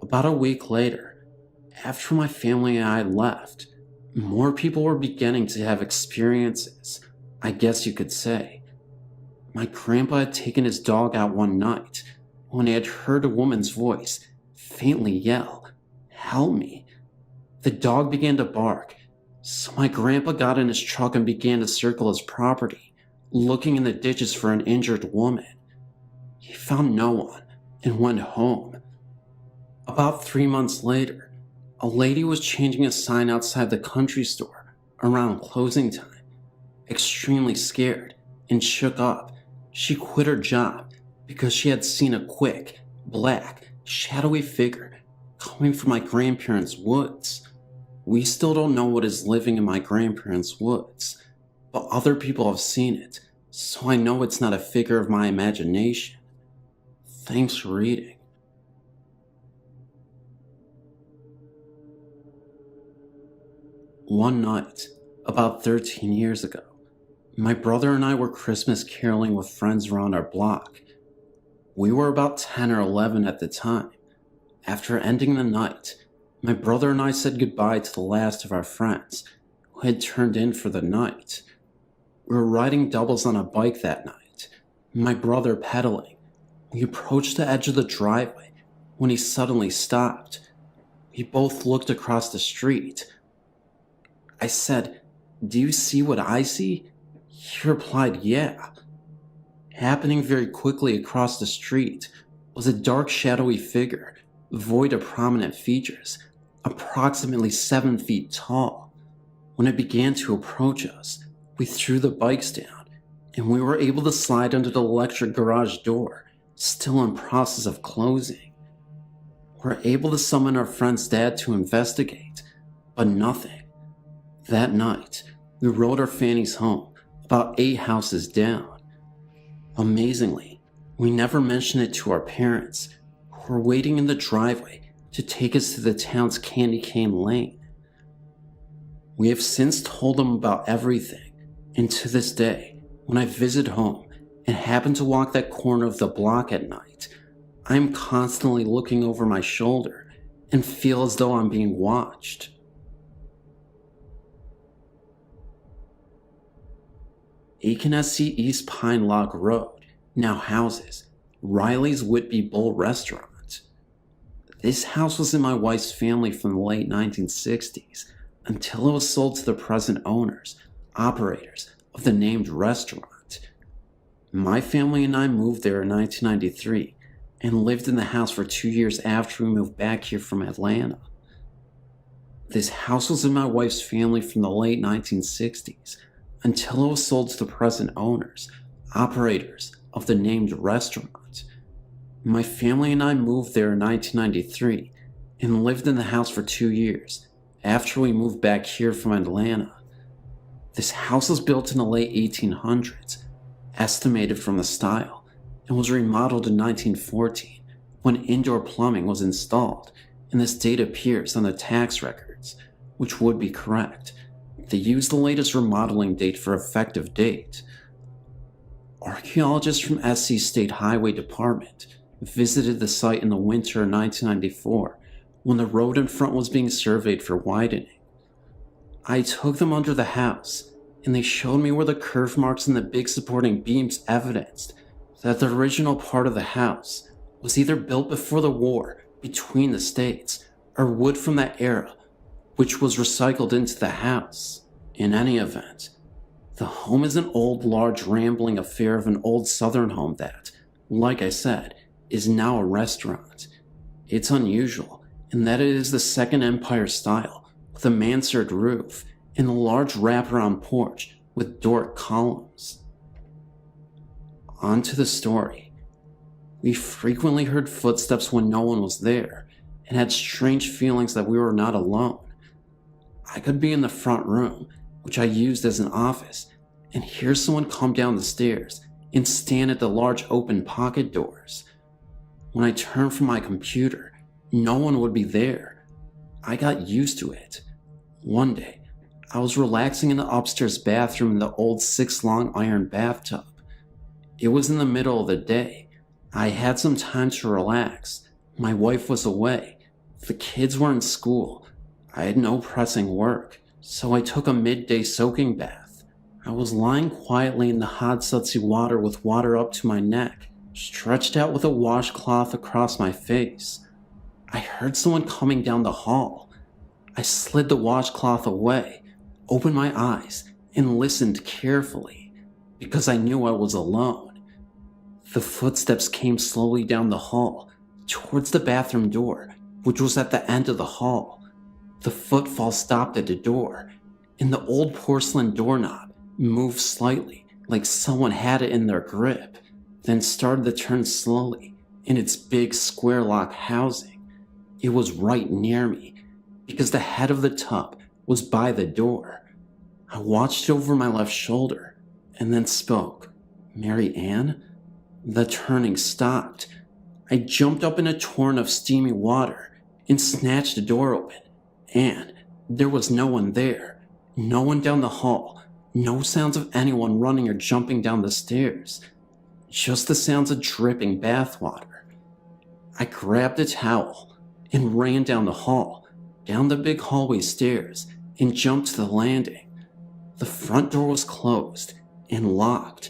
About a week later, after my family and I left, more people were beginning to have experiences, I guess you could say. My grandpa had taken his dog out one night when he had heard a woman's voice faintly yell, "Help me." The dog began to bark, so my grandpa got in his truck and began to circle his property, looking in the ditches for an injured woman. He found no one and went home. About 3 months later, a lady was changing a sign outside the country store around closing time. Extremely scared and shook up, she quit her job because she had seen a quick, black, shadowy figure coming from my grandparents' woods. We still don't know what is living in my grandparents' woods, but other people have seen it, so I know it's not a figure of my imagination. Thanks for reading. One night, about 13 years ago, my brother and I were Christmas caroling with friends around our block. We were about 10 or 11 at the time. After ending the night, my brother and I said goodbye to the last of our friends who had turned in for the night. We were riding doubles on a bike that night, my brother pedaling. We approached the edge of the driveway when he suddenly stopped. We both looked across the street. I said, "Do you see what I see?" He replied, "Yeah." Happening very quickly across the street was a dark shadowy figure, void of prominent features, approximately 7 feet tall. When it began to approach us, we threw the bikes down, and we were able to slide under the electric garage door, still in process of closing. We were able to summon our friend's dad to investigate, but nothing. That night, we rode our fannies home, about 8 houses down. Amazingly, we never mentioned it to our parents, who were waiting in the driveway to take us to the town's candy cane lane. We have since told them about everything, and to this day, when I visit home and happen to walk that corner of the block at night, I am constantly looking over my shoulder and feel as though I'm being watched. Akenesi East Pine Log Road now houses Riley's Whitby Bull Restaurant. This house was in my wife's family from the late 1960s until it was sold to the present owners, operators of the named restaurant. My family and I moved there in 1993 and lived in the house for 2 years after we moved back here from Atlanta. This house was in my wife's family from the late 1960s until it was sold to the present owners, operators of the named restaurant. My family and I moved there in 1993 and lived in the house for 2 years after we moved back here from Atlanta. This house was built in the late 1800s, estimated from the style, and was remodeled in 1914 when indoor plumbing was installed, and this date appears on the tax records, which would be correct. They used the latest remodeling date for effective date. Archaeologists from SC State Highway Department visited the site in the winter of 1994 when the road in front was being surveyed for widening. I took them under the house, and they showed me where the curve marks in the big supporting beams evidenced that the original part of the house was either built before the war between the states or wood from that era, which was recycled into the house. In any event, the home is an old, large, rambling affair of an old southern home that, like I said, is now a restaurant. It's unusual in that it is the Second Empire style, with a mansard roof and a large wraparound porch with Doric columns. On to the story. We frequently heard footsteps when no one was there, and had strange feelings that we were not alone. I could be in the front room, which I used as an office, and hear someone come down the stairs and stand at the large open pocket doors. When I turned from my computer, no one would be there. I got used to it. One day, I was relaxing in the upstairs bathroom in the old 6-long iron bathtub. It was in the middle of the day. I had some time to relax. My wife was away. The kids were in school. I had no pressing work, so I took a midday soaking bath. I was lying quietly in the hot sudsy water with water up to my neck, stretched out with a washcloth across my face. I heard someone coming down the hall. I slid the washcloth away, opened my eyes, and listened carefully, because I knew I was alone. The footsteps came slowly down the hall, towards the bathroom door, which was at the end of the hall. The footfall stopped at the door, and the old porcelain doorknob moved slightly, like someone had it in their grip, then started to turn slowly in its big square lock housing. It was right near me, because the head of the tub was by the door. I watched over my left shoulder, and then spoke. "Mary Ann?" The turning stopped. I jumped up in a torrent of steamy water and snatched the door open, and there was no one there. No one down the hall. No sounds of anyone running or jumping down the stairs. Just the sounds of dripping bathwater. I grabbed a towel and ran down the hall, down the big hallway stairs, and jumped to the landing. The front door was closed and locked.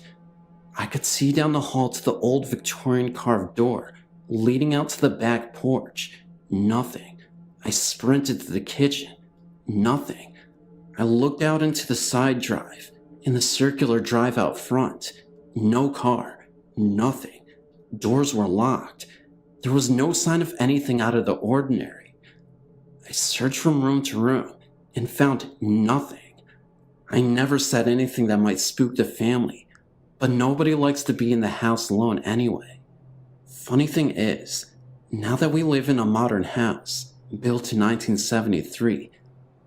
I could see down the hall to the old Victorian carved door leading out to the back porch. Nothing. I sprinted to the kitchen. Nothing. I looked out into the side drive, in the circular drive out front. No car. Nothing. Doors were locked. There was no sign of anything out of the ordinary. I searched from room to room and found nothing. I never said anything that might spook the family, but nobody likes to be in the house alone anyway. Funny thing is, now that we live in a modern house, built in 1973,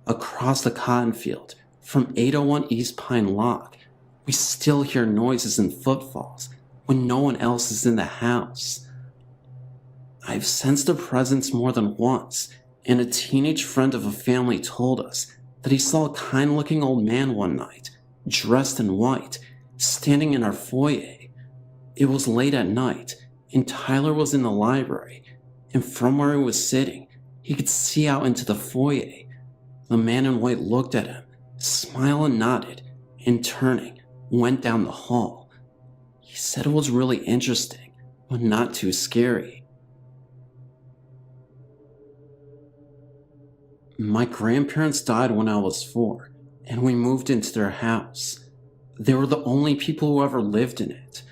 across the cotton field from 801 East Pine Lock, we still hear noises and footfalls when no one else is in the house. I've sensed a presence more than once, and a teenage friend of a family told us that he saw a kind-looking old man one night, dressed in white, standing in our foyer. It was late at night, and Tyler was in the library, and from where he was sitting, he could see out into the foyer. The man in white looked at him, smiled and nodded, and turning, went down the hall. He said it was really interesting, but not too scary. My grandparents died when I was 4, and we moved into their house. They were the only people who ever lived in it.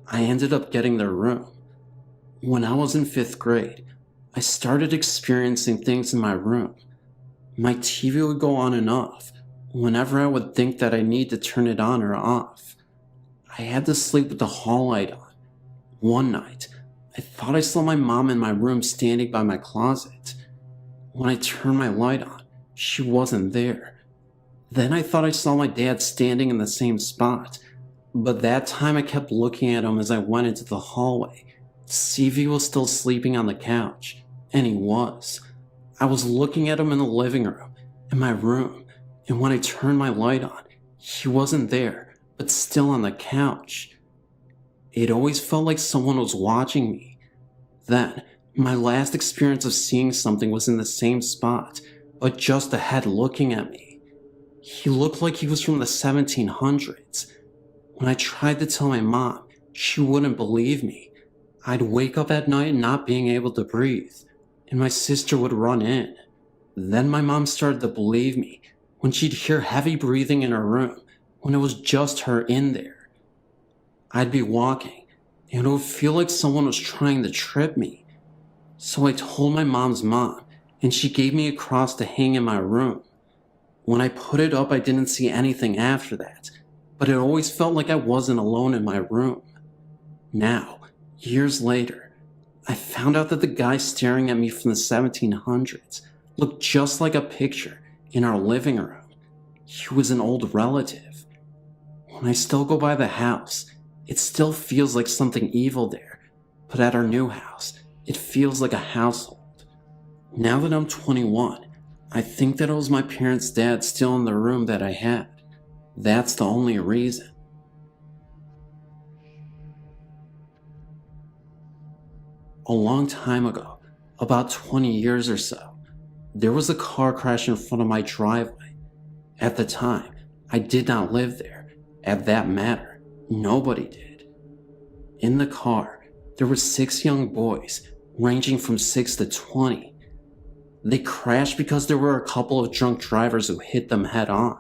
I ended up getting their room. When I was in 5th grade, I started experiencing things in my room. My TV would go on and off whenever I would think that I need to turn it on or off. I had to sleep with the hall light on. One night, I thought I saw my mom in my room standing by my closet. When I turned my light on, she wasn't there. Then I thought I saw my dad standing in the same spot, but that time I kept looking at him as I went into the hallway to see if he was still sleeping on the couch, and he was. I was looking at him in the living room, in my room, and when I turned my light on, he wasn't there, but still on the couch. It always felt like someone was watching me. Then, my last experience of seeing something was in the same spot, but just ahead looking at me. He looked like he was from the 1700s. When I tried to tell my mom, she wouldn't believe me. I'd wake up at night not being able to breathe, and my sister would run in. Then my mom started to believe me when she'd hear heavy breathing in her room when it was just her in there. I'd be walking, and it would feel like someone was trying to trip me. So I told my mom's mom, and she gave me a cross to hang in my room. When I put it up, I didn't see anything after that, but it always felt like I wasn't alone in my room. Now, years later, I found out that the guy staring at me from the 1700s looked just like a picture in our living room. He was an old relative. When I still go by the house, it still feels like something evil there, but at our new house, it feels like a household. Now that I'm 21, I think that it was my parents' dad still in the room that I had. That's the only reason. A long time ago, about 20 years or so, there was a car crash in front of my driveway. At the time, I did not live there. At that matter, nobody did. In the car, there were 6 young boys, ranging from 6 to 20. They crashed because there were a couple of drunk drivers who hit them head on.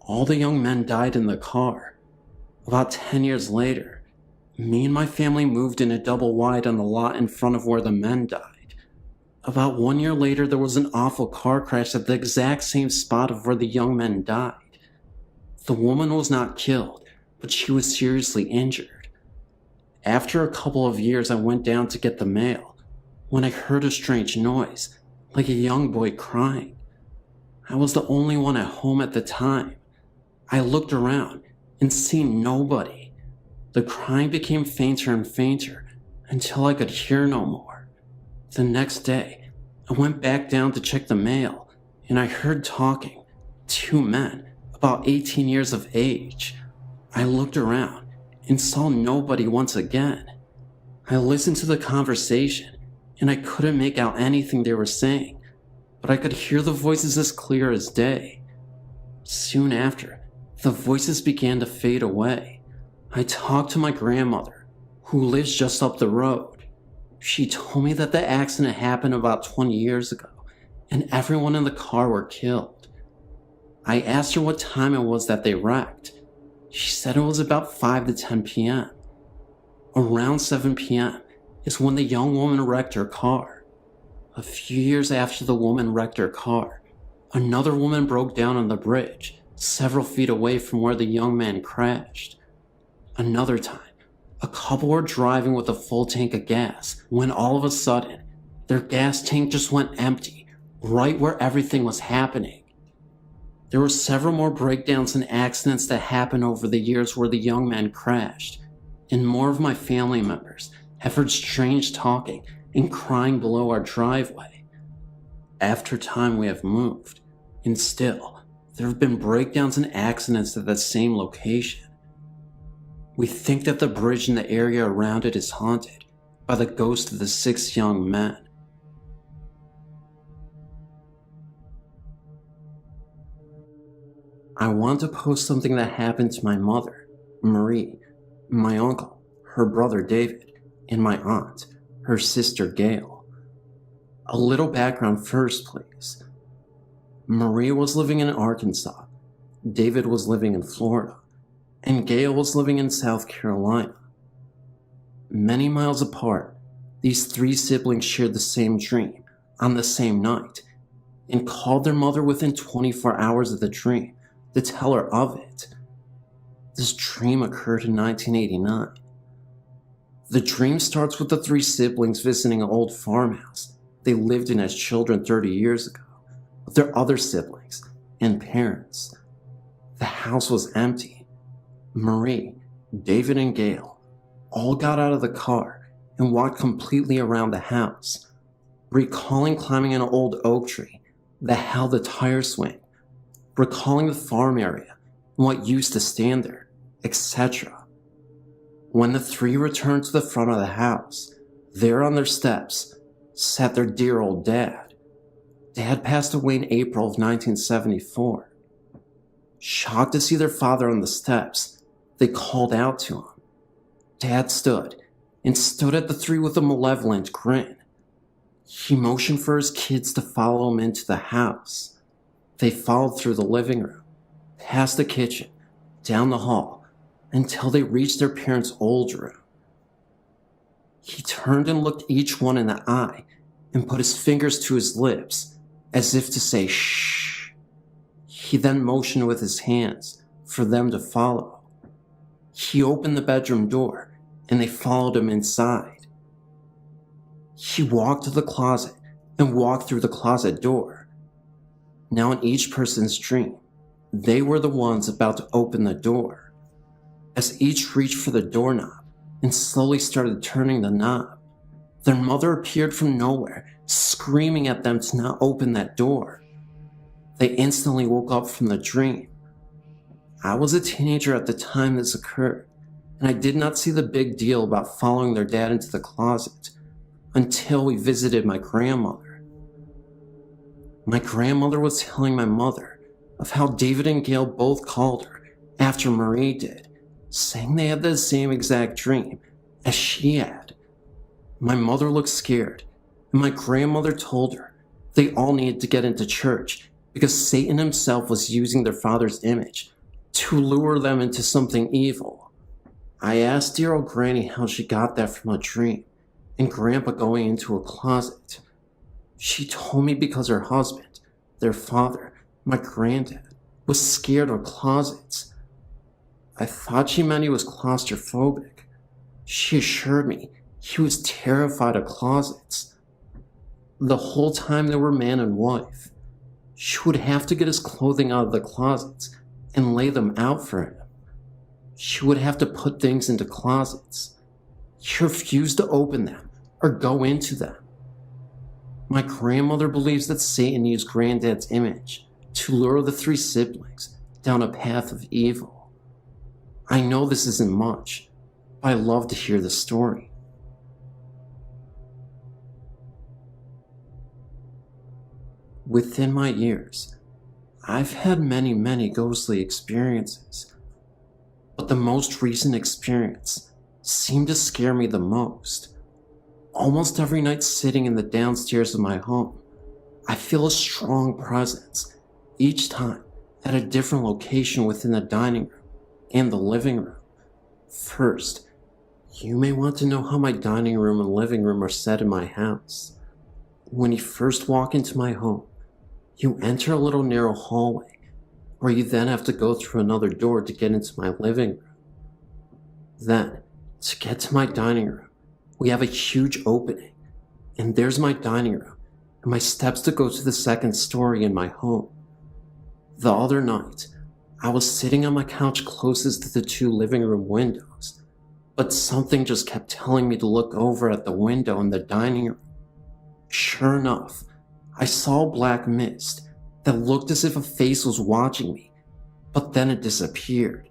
All the young men died in the car. About 10 years later, me and my family moved in a double wide on the lot in front of where the men died. About 1 year later, there was an awful car crash at the exact same spot of where the young men died. The woman was not killed, but she was seriously injured. After a couple of years, I went down to get the mail when I heard a strange noise, like a young boy crying. I was the only one at home at the time. I looked around and seen nobody. The crying became fainter and fainter until I could hear no more. The next day, I went back down to check the mail, and I heard talking. 2 men, about 18 years of age. I looked around and saw nobody once again. I listened to the conversation, and I couldn't make out anything they were saying, but I could hear the voices as clear as day. Soon after, the voices began to fade away. I talked to my grandmother, who lives just up the road. She told me that the accident happened about 20 years ago, and everyone in the car were killed. I asked her what time it was that they wrecked. She said it was about 5 to 10 p.m. Around 7 p.m. is when the young woman wrecked her car. A few years after the woman wrecked her car, another woman broke down on the bridge, several feet away from where the young man crashed. Another time, a couple were driving with a full tank of gas when all of a sudden, their gas tank just went empty, right where everything was happening. There were several more breakdowns and accidents that happened over the years where the young man crashed, and more of my family members have heard strange talking and crying below our driveway. After time we have moved, and still, there have been breakdowns and accidents at the same location. We think that the bridge and the area around it is haunted by the ghost of the 6 young men. I want to post something that happened to my mother, Marie, my uncle, her brother David, and my aunt, her sister Gail. A little background first, please. Marie was living in Arkansas, David was living in Florida, and Gail was living in South Carolina. Many miles apart, these 3 siblings shared the same dream on the same night and called their mother within 24 hours of the dream to tell her of it. This dream occurred in 1989. The dream starts with the 3 siblings visiting an old farmhouse they lived in as children 30 years ago with their other siblings and parents. The house was empty. Marie, David, and Gail all got out of the car and walked completely around the house, recalling climbing an old oak tree that held the tire swing, recalling the farm area and what used to stand there, etc. When the three returned to the front of the house, there on their steps sat their dear old dad. Dad passed away in April of 1974. Shocked to see their father on the steps, they called out to him. Dad stood at the three with a malevolent grin. He motioned for his kids to follow him into the house. They followed through the living room, past the kitchen, down the hall, until they reached their parents' old room. He turned and looked each one in the eye and put his fingers to his lips as if to say shh. He then motioned with his hands for them to follow. He opened the bedroom door and they followed him inside. He walked to the closet and walked through the closet door. Now in each person's dream, they were the ones about to open the door. As each reached for the doorknob and slowly started turning the knob, their mother appeared from nowhere, screaming at them to not open that door. They instantly woke up from the dream. I was a teenager at the time this occurred, and I did not see the big deal about following their dad into the closet until we visited my grandmother. My grandmother was telling my mother of how David and Gail both called her after Marie did, saying they had the same exact dream as she had. My mother looked scared, and my grandmother told her they all needed to get into church because Satan himself was using their father's image to lure them into something evil. I asked dear old Granny how she got that from a dream and Grandpa going into a closet. She told me because her husband, their father, my granddad, was scared of closets. I thought she meant he was claustrophobic. She assured me he was terrified of closets. The whole time they were man and wife, she would have to get his clothing out of the closets and lay them out for him. She would have to put things into closets. He refused to open them or go into them. My grandmother believes that Satan used Granddad's image to lure the three siblings down a path of evil. I know this isn't much, but I love to hear the story. Within my years, I've had many ghostly experiences, but the most recent experience seemed to scare me the most. Almost every night sitting in the downstairs of my home, I feel a strong presence, each time at a different location within the dining room and the living room. First, you may want to know how my dining room and living room are set in my house. When you first walk into my home, you enter a little narrow hallway, where you then have to go through another door to get into my living room. Then, to get to my dining room, we have a huge opening, and there's my dining room, and my steps to go to the second story in my home. The other night, I was sitting on my couch closest to the two living room windows, but something just kept telling me to look over at the window in the dining room. Sure enough, I saw a black mist that looked as if a face was watching me, but then it disappeared.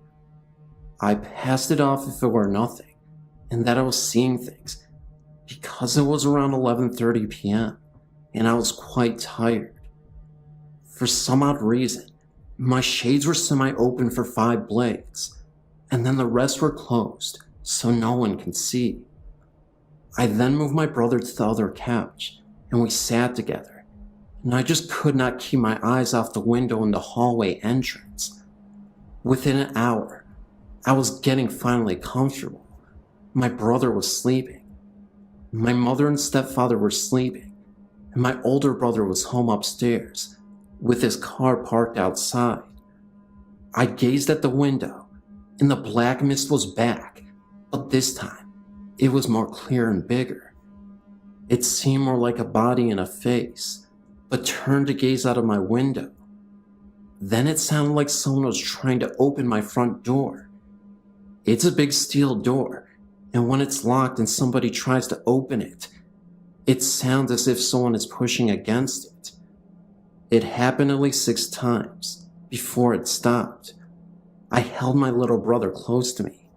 I passed it off if it were nothing, and that I was seeing things, because it was around 11:30 p.m., and I was quite tired. For some odd reason, my shades were semi-open for 5 blades, and then the rest were closed, so no one can see. I then moved my brother to the other couch, and we sat together, and I just could not keep my eyes off the window in the hallway entrance. Within an hour, I was getting finally comfortable. My brother was sleeping. My mother and stepfather were sleeping, and my older brother was home upstairs, with his car parked outside. I gazed at the window, and the black mist was back, but this time, it was more clear and bigger. It seemed more like a body and a face, but turned to gaze out of my window. Then it sounded like someone was trying to open my front door. It's a big steel door, and when it's locked and somebody tries to open it, it sounds as if someone is pushing against it. It happened at least 6 times before it stopped. I held my little brother close to me.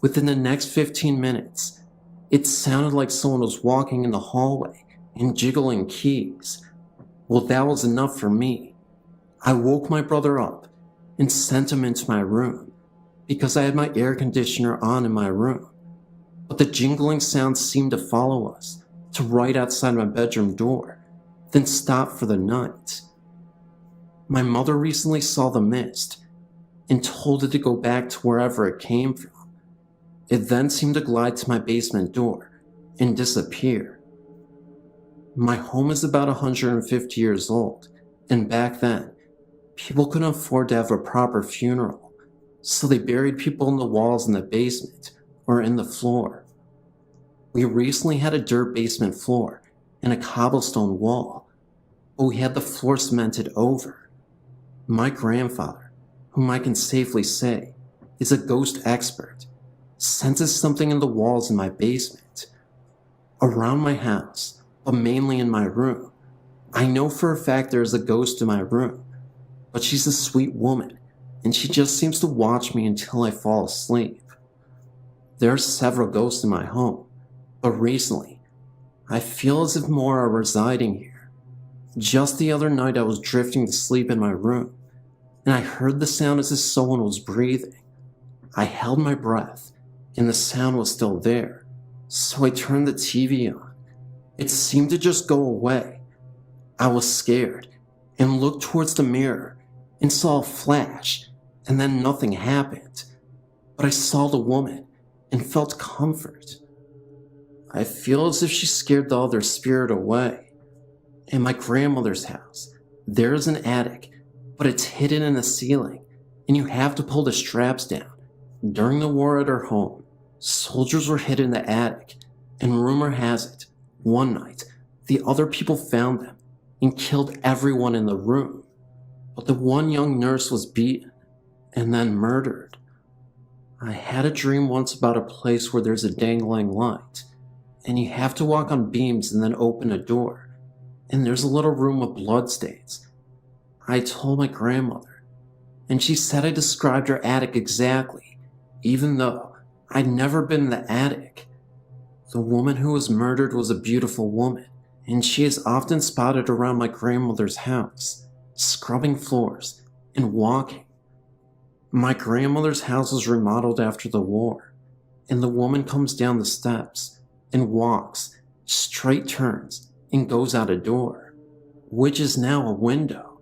Within the next 15 minutes, it sounded like someone was walking in the hallway and jiggling keys. Well, that was enough for me. I woke my brother up and sent him into my room because I had my air conditioner on in my room. But the jingling sound seemed to follow us to right outside my bedroom door, then stop for the night. My mother recently saw the mist and told it to go back to wherever it came from. It then seemed to glide to my basement door and disappear. My home is about 150 years old, and back then, people couldn't afford to have a proper funeral, so they buried people in the walls in the basement or in the floor. We recently had a dirt basement floor and a cobblestone wall, but we had the floor cemented over. My grandfather, whom I can safely say is a ghost expert, senses something in the walls in my basement. Around my house, but mainly in my room, I know for a fact there is a ghost in my room, but she's a sweet woman, and she just seems to watch me until I fall asleep. There are several ghosts in my home, but recently, I feel as if more are residing here. Just the other night I was drifting to sleep in my room, and I heard the sound as if someone was breathing. I held my breath, and the sound was still there, so I turned the TV on. It seemed to just go away. I was scared, and looked towards the mirror, and saw a flash, and then nothing happened. But I saw the woman, and felt comfort. I feel as if she scared the other spirit away. In my grandmother's house, there is an attic, but it's hidden in the ceiling, and you have to pull the straps down. During the war at her home, soldiers were hid in the attic, and rumor has it, one night, the other people found them and killed everyone in the room. But the one young nurse was beaten and then murdered. I had a dream once about a place where there's a dangling light, and you have to walk on beams and then open a door, and there's a little room with bloodstains. I told my grandmother, and she said I described her attic exactly, even though I'd never been in the attic. The woman who was murdered was a beautiful woman, and she is often spotted around my grandmother's house, scrubbing floors and walking. My grandmother's house was remodeled after the war, and the woman comes down the steps and walks, straight turns, and goes out a door, which is now a window.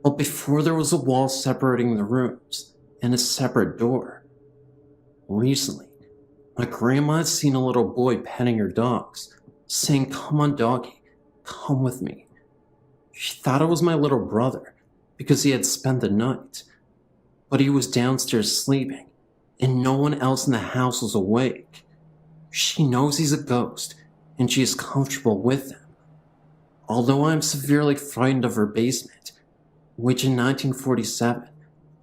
But before there was a wall separating the rooms and a separate door. Recently, my grandma had seen a little boy petting her dogs, saying, "Come on, doggy, come with me." She thought it was my little brother because he had spent the night, but he was downstairs sleeping, and no one else in the house was awake. She knows he's a ghost, and she is comfortable with him. Although I am severely frightened of her basement, which in 1947,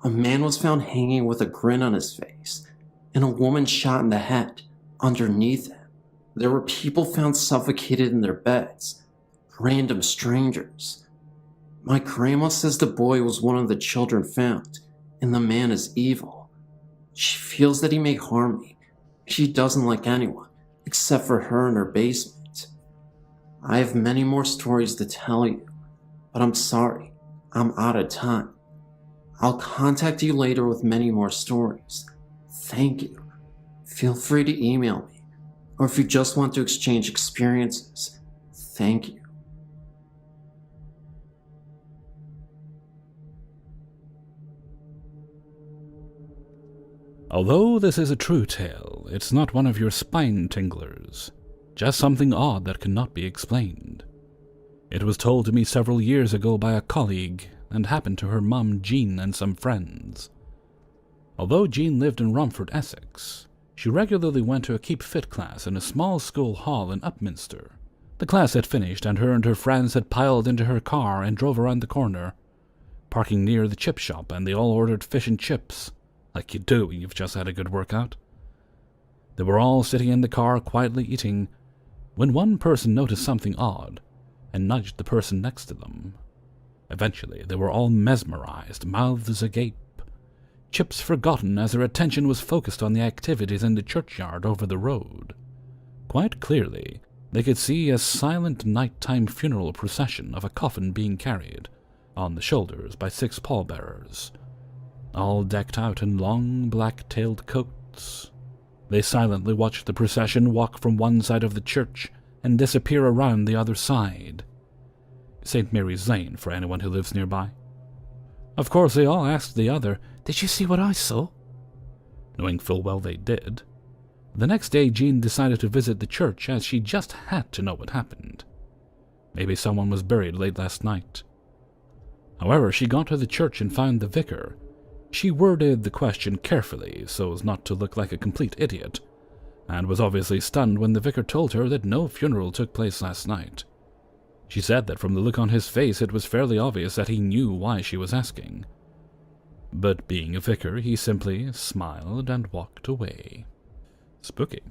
a man was found hanging with a grin on his face, and a woman shot in the head underneath him. There were people found suffocated in their beds, random strangers. My grandma says the boy was one of the children found, and the man is evil. She feels that he may harm me. She doesn't like anyone, except for her in her basement. I have many more stories to tell you, but I'm sorry, I'm out of time. I'll contact you later with many more stories. Thank you. Feel free to email me, or if you just want to exchange experiences, thank you. Although this is a true tale, it's not one of your spine tinglers, just something odd that cannot be explained. It was told to me several years ago by a colleague and happened to her mum Jean and some friends. Although Jean lived in Romford, Essex, she regularly went to a Keep Fit class in a small school hall in Upminster. The class had finished and her friends had piled into her car and drove around the corner. parking near the chip shop, and they all ordered fish and chips, like you do when you've just had a good workout. They were all sitting in the car quietly eating, when one person noticed something odd and nudged the person next to them. Eventually, they were all mesmerized, mouths agape, chips forgotten as their attention was focused on the activities in the churchyard over the road. Quite clearly, they could see a silent nighttime funeral procession of a coffin being carried on the shoulders by 6 pallbearers, all decked out in long black-tailed coats. They silently watched the procession walk from one side of the church and disappear around the other side. St. Mary's Lane, for anyone who lives nearby. Of course, they all asked the other, "Did you see what I saw?" Knowing full well they did. The next day, Jean decided to visit the church as she just had to know what happened. Maybe someone was buried late last night. However, she got to the church and found the vicar. She worded the question carefully so as not to look like a complete idiot, and was obviously stunned when the vicar told her that no funeral took place last night. She said that from the look on his face it was fairly obvious that he knew why she was asking. But being a vicar, he simply smiled and walked away. Spooky.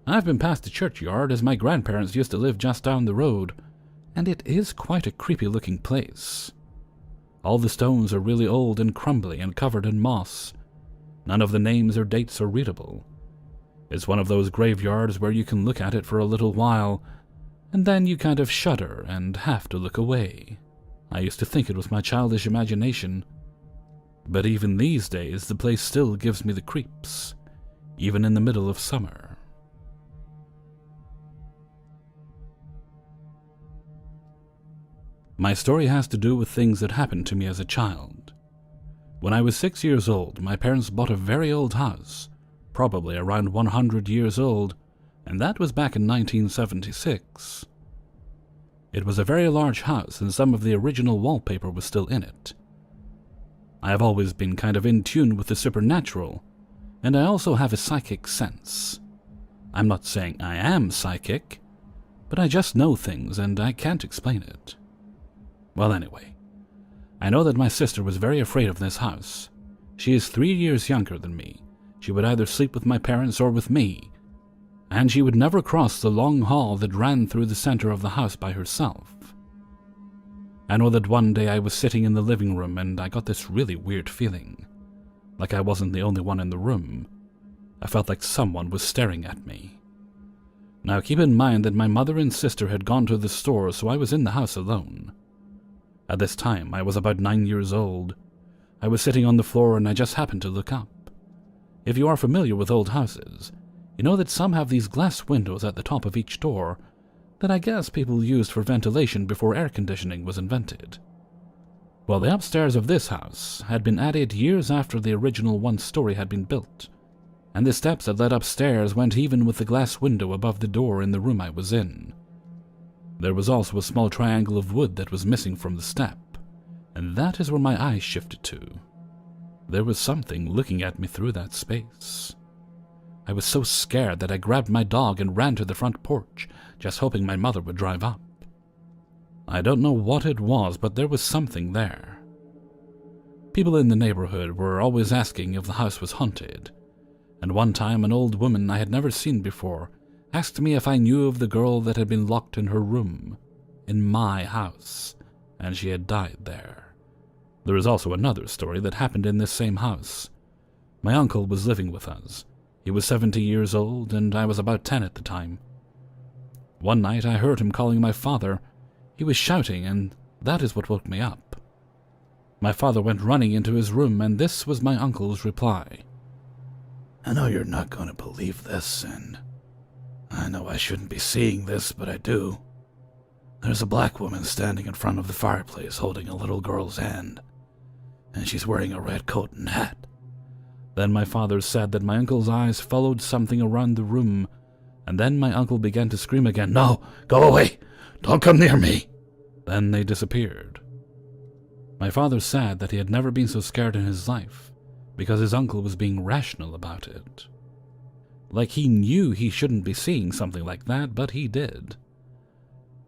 I've been past the churchyard as my grandparents used to live just down the road, and it is quite a creepy-looking place. All the stones are really old and crumbly and covered in moss. None of the names or dates are readable. It's one of those graveyards where you can look at it for a little while, and then you kind of shudder and have to look away. I used to think it was my childish imagination, but even these days the place still gives me the creeps, even in the middle of summer. My story has to do with things that happened to me as a child. When I was 6 years old, my parents bought a very old house, probably around 100 years old, and that was back in 1976. It was a very large house, and some of the original wallpaper was still in it. I have always been kind of in tune with the supernatural, and I also have a psychic sense. I'm not saying I am psychic, but I just know things and I can't explain it. Well, anyway, I know that my sister was very afraid of this house. She is 3 years younger than me. She would either sleep with my parents or with me, and she would never cross the long hall that ran through the center of the house by herself. I know that one day I was sitting in the living room and I got this really weird feeling, like I wasn't the only one in the room. I felt like someone was staring at me. Now keep in mind that my mother and sister had gone to the store, so I was in the house alone. At this time, I was about 9 years old. I was sitting on the floor and I just happened to look up. If you are familiar with old houses, you know that some have these glass windows at the top of each door that I guess people used for ventilation before air conditioning was invented. Well, the upstairs of this house had been added years after the original one-story had been built, and the steps that led upstairs went even with the glass window above the door in the room I was in. There was also a small triangle of wood that was missing from the step, and that is where my eyes shifted to. There was something looking at me through that space. I was so scared that I grabbed my dog and ran to the front porch, just hoping my mother would drive up. I don't know what it was, but there was something there. People in the neighborhood were always asking if the house was haunted, and one time an old woman I had never seen before asked me if I knew of the girl that had been locked in her room, in my house, and she had died there. There is also another story that happened in this same house. My uncle was living with us. He was 70 years old, and I was about 10 at the time. One night I heard him calling my father. He was shouting, and that is what woke me up. My father went running into his room, and this was my uncle's reply. "I know you're not going to believe this, and I know I shouldn't be seeing this, but I do. There's a black woman standing in front of the fireplace holding a little girl's hand, and she's wearing a red coat and hat." Then my father said that my uncle's eyes followed something around the room, and then my uncle began to scream again, "No, go away! Don't come near me!" Then they disappeared. My father said that he had never been so scared in his life, because his uncle was being rational about it. Like he knew he shouldn't be seeing something like that, but he did.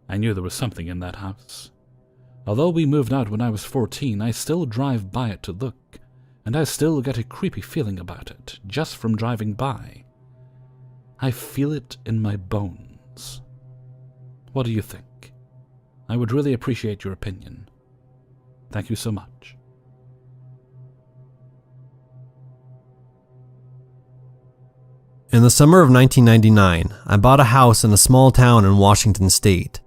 I knew there was something in that house. Although we moved out when I was 14, I still drive by it to look, and I still get a creepy feeling about it just from driving by. I feel it in my bones. What do you think? I would really appreciate your opinion. Thank you so much. In the summer of 1999, I bought a house in a small town in Washington state.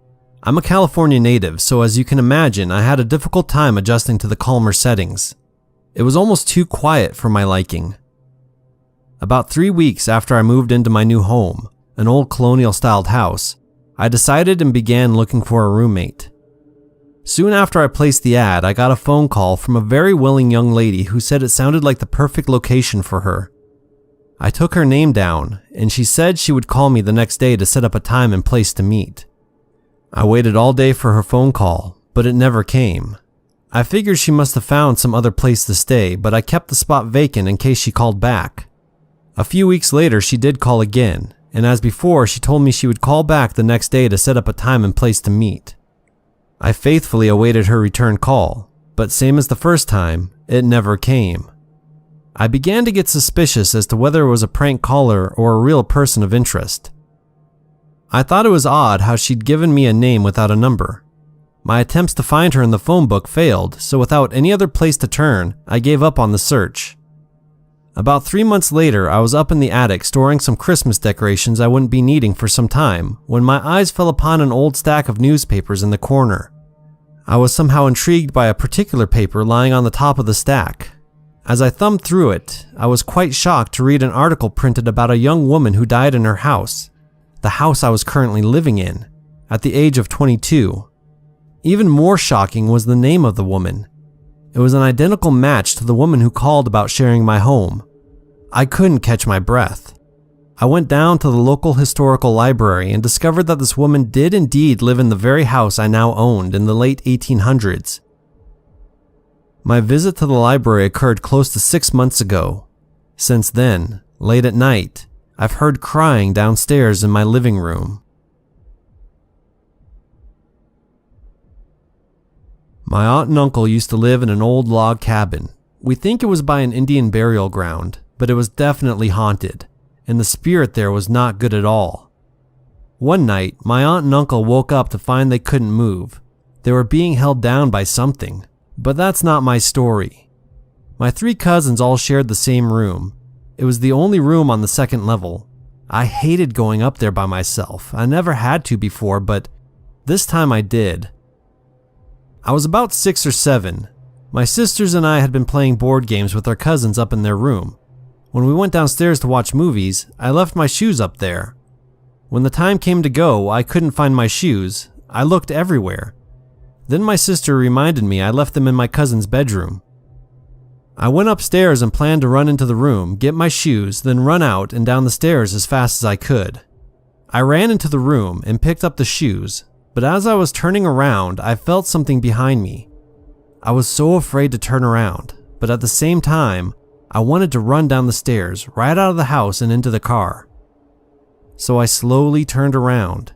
I'm a California native, so as you can imagine, I had a difficult time adjusting to the calmer settings. It was almost too quiet for my liking. About 3 weeks after I moved into my new home, an old colonial-styled house, I decided and began looking for a roommate. Soon after I placed the ad, I got a phone call from a very willing young lady who said it sounded like the perfect location for her. I took her name down, and she said she would call me the next day to set up a time and place to meet. I waited all day for her phone call, but it never came. I figured she must have found some other place to stay, but I kept the spot vacant in case she called back. A few weeks later, she did call again, and as before, she told me she would call back the next day to set up a time and place to meet. I faithfully awaited her return call, but same as the first time, it never came. I began to get suspicious as to whether it was a prank caller or a real person of interest. I thought it was odd how she'd given me a name without a number. My attempts to find her in the phone book failed, so without any other place to turn, I gave up on the search. About 3 months later, I was up in the attic storing some Christmas decorations I wouldn't be needing for some time when my eyes fell upon an old stack of newspapers in the corner. I was somehow intrigued by a particular paper lying on the top of the stack. As I thumbed through it, I was quite shocked to read an article printed about a young woman who died in her house, the house I was currently living in, at the age of 22. Even more shocking was the name of the woman. It was an identical match to the woman who called about sharing my home. I couldn't catch my breath. I went down to the local historical library and discovered that this woman did indeed live in the very house I now owned in the late 1800s. My visit to the library occurred close to 6 months ago. Since then, late at night, I've heard crying downstairs in my living room. My aunt and uncle used to live in an old log cabin. We think it was by an Indian burial ground, but it was definitely haunted, and the spirit there was not good at all. One night, my aunt and uncle woke up to find they couldn't move. They were being held down by something, but that's not my story. My 3 cousins all shared the same room. It was the only room on the 2nd level. I hated going up there by myself. I never had to before, but this time I did. I was about 6 or 7. My sisters and I had been playing board games with our cousins up in their room. When we went downstairs to watch movies, I left my shoes up there. When the time came to go, I couldn't find my shoes. I looked everywhere. Then my sister reminded me I left them in my cousin's bedroom. I went upstairs and planned to run into the room, get my shoes, then run out and down the stairs as fast as I could. I ran into the room and picked up the shoes, but as I was turning around, I felt something behind me. I was so afraid to turn around, but at the same time, I wanted to run down the stairs, right out of the house and into the car. So I slowly turned around.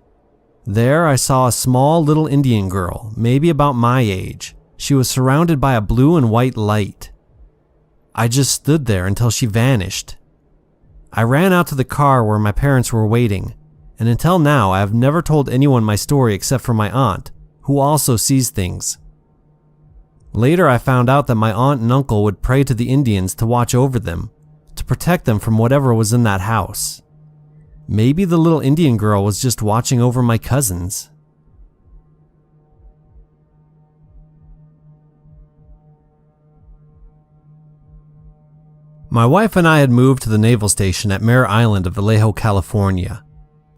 There I saw a small little Indian girl, maybe about my age. She was surrounded by a blue and white light. I just stood there until she vanished. I ran out to the car where my parents were waiting, and until now I have never told anyone my story except for my aunt, who also sees things. Later I found out that my aunt and uncle would pray to the Indians to watch over them, to protect them from whatever was in that house. Maybe the little Indian girl was just watching over my cousins. My wife and I had moved to the naval station at Mare Island of Vallejo, California.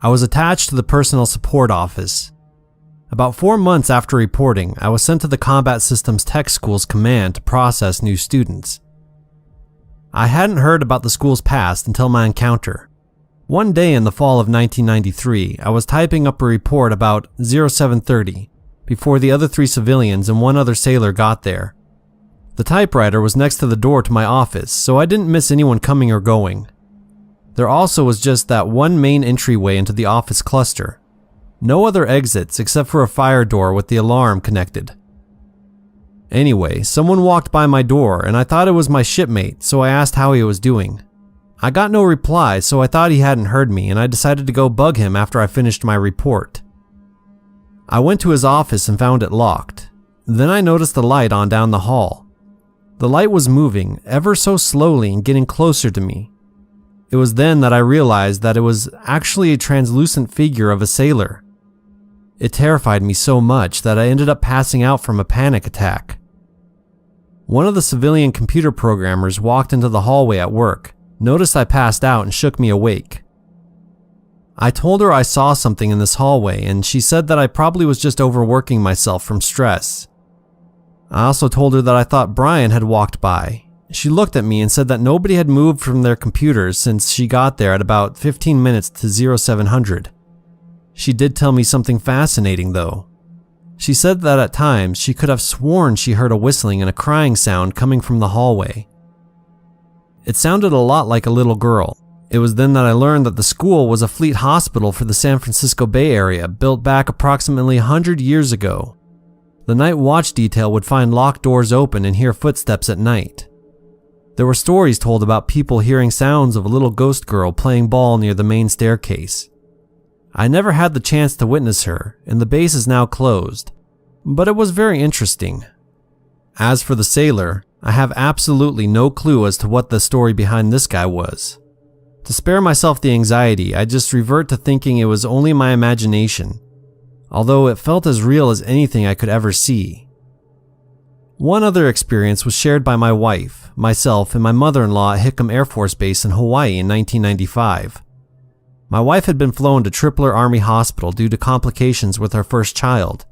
I was attached to the personnel support office. About 4 months after reporting, I was sent to the Combat Systems Tech School's command to process new students. I hadn't heard about the school's past until my encounter. One day in the fall of 1993, I was typing up a report about 0730 before the other 3 civilians and 1 other sailor got there. The typewriter was next to the door to my office, so I didn't miss anyone coming or going. There also was just that one main entryway into the office cluster. No other exits except for a fire door with the alarm connected. Anyway, someone walked by my door and I thought it was my shipmate, so I asked how he was doing. I got no reply, so I thought he hadn't heard me and I decided to go bug him after I finished my report. I went to his office and found it locked. Then I noticed the light on down the hall. The light was moving ever so slowly and getting closer to me. It was then that I realized that it was actually a translucent figure of a sailor. It terrified me so much that I ended up passing out from a panic attack. One of the civilian computer programmers walked into the hallway at work, noticed I passed out and shook me awake. I told her I saw something in this hallway and she said that I probably was just overworking myself from stress. I also told her that I thought Brian had walked by. She looked at me and said that nobody had moved from their computers since she got there at about 15 minutes to 0700. She did tell me something fascinating though. She said that at times she could have sworn she heard a whistling and a crying sound coming from the hallway. It sounded a lot like a little girl. It was then that I learned that the school was a fleet hospital for the San Francisco Bay Area built back approximately 100 years ago. The night watch detail would find locked doors open and hear footsteps at night. There were stories told about people hearing sounds of a little ghost girl playing ball near the main staircase. I never had the chance to witness her, and the base is now closed, but it was very interesting. As for the sailor, I have absolutely no clue as to what the story behind this guy was. To spare myself the anxiety, I just revert to thinking it was only my imagination, although it felt as real as anything I could ever see. One other experience was shared by my wife, myself, and my mother-in-law at Hickam Air Force Base in Hawaii in 1995. My wife had been flown to Tripler Army Hospital due to complications with her first child.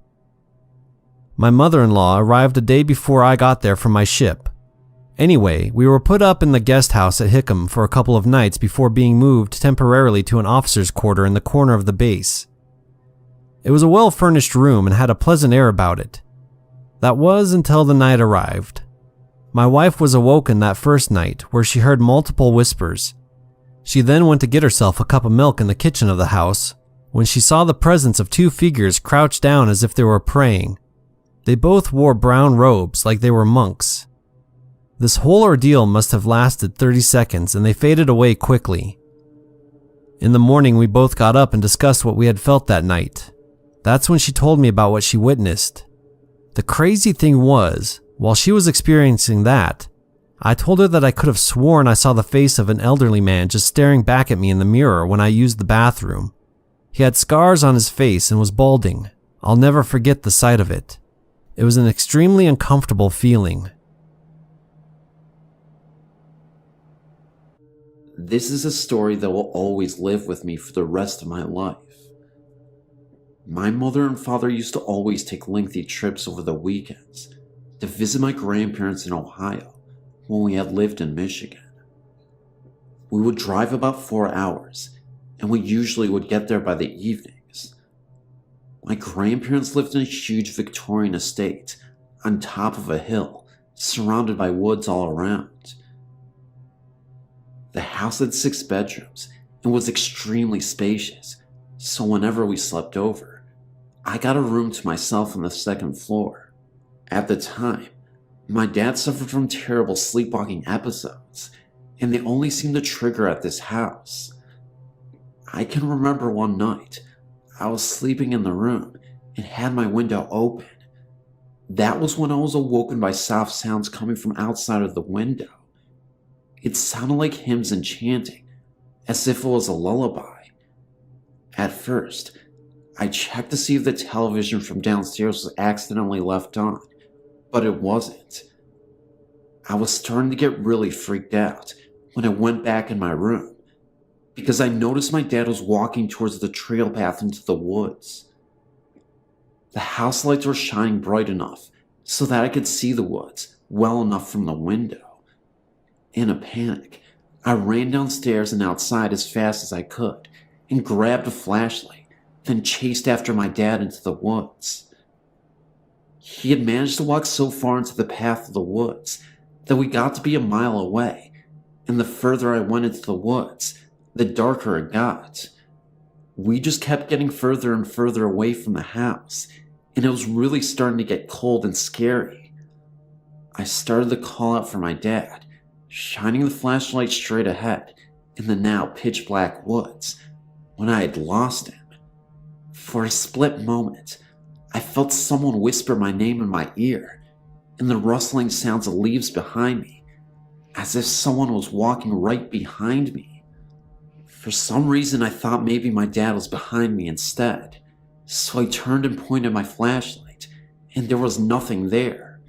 My mother-in-law arrived a day before I got there from my ship. Anyway, we were put up in the guest house at Hickam for a couple of nights before being moved temporarily to an officer's quarter in the corner of the base. It was a well-furnished room and had a pleasant air about it. That was until the night arrived. My wife was awoken that first night where she heard multiple whispers. She then went to get herself a cup of milk in the kitchen of the house when she saw the presence of two figures crouched down as if they were praying. They both wore brown robes like they were monks. This whole ordeal must have lasted 30 seconds and they faded away quickly. In the morning, we both got up and discussed what we had felt that night. That's when she told me about what she witnessed. The crazy thing was, while she was experiencing that, I told her that I could have sworn I saw the face of an elderly man just staring back at me in the mirror when I used the bathroom. He had scars on his face and was balding. I'll never forget the sight of it. It was an extremely uncomfortable feeling. This is a story that will always live with me for the rest of my life. My mother and father used to always take lengthy trips over the weekends to visit my grandparents in Ohio when we had lived in Michigan. We would drive about 4 hours, and we usually would get there by the evenings. My grandparents lived in a huge Victorian estate on top of a hill, surrounded by woods all around. The house had 6 bedrooms and was extremely spacious, so whenever we slept over, I got a room to myself on the 2nd floor. At the time, my dad suffered from terrible sleepwalking episodes, and they only seemed to trigger at this house. I can remember one night, I was sleeping in the room and had my window open. That was when I was awoken by soft sounds coming from outside of the window. It sounded like hymns and chanting, as if it was a lullaby. At first, I checked to see if the television from downstairs was accidentally left on, but it wasn't. I was starting to get really freaked out when I went back in my room, because I noticed my dad was walking towards the trail path into the woods. The house lights were shining bright enough so that I could see the woods well enough from the window. In a panic, I ran downstairs and outside as fast as I could and grabbed a flashlight, then chased after my dad into the woods. He had managed to walk so far into the path of the woods that we got to be a mile away, and the further I went into the woods, the darker it got. We just kept getting further and further away from the house, and it was really starting to get cold and scary. I started to call out for my dad, shining the flashlight straight ahead in the now pitch black woods, when I had lost him. For a split moment, I felt someone whisper my name in my ear, and the rustling sounds of leaves behind me, as if someone was walking right behind me. For some reason, I thought maybe my dad was behind me instead, so I turned and pointed my flashlight, and there was nothing there.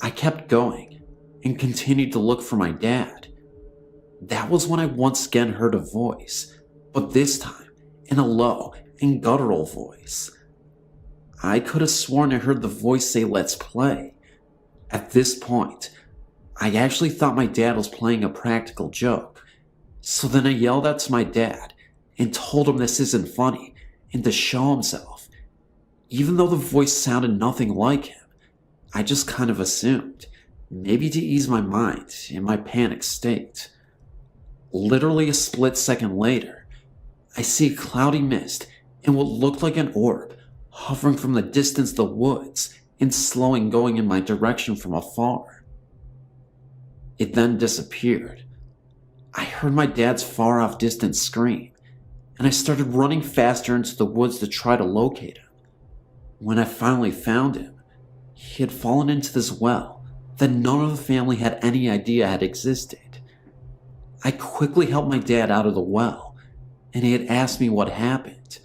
I kept going and continued to look for my dad. That was when I once again heard a voice, but this time in a low and guttural voice. I could have sworn I heard the voice say, "Let's play." At this point, I actually thought my dad was playing a practical joke, so then I yelled out to my dad and told him this isn't funny and to show himself. Even though the voice sounded nothing like him, I just kind of assumed, maybe to ease my mind in my panic state. Literally a split second later, I see a cloudy mist and what looked like an orb hovering from the distance of the woods and slowing going in my direction from afar. It then disappeared. I heard my dad's far off distant scream, and I started running faster into the woods to try to locate him. When I finally found him, he had fallen into this well that none of the family had any idea had existed. I quickly helped my dad out of the well, and he had asked me what happened.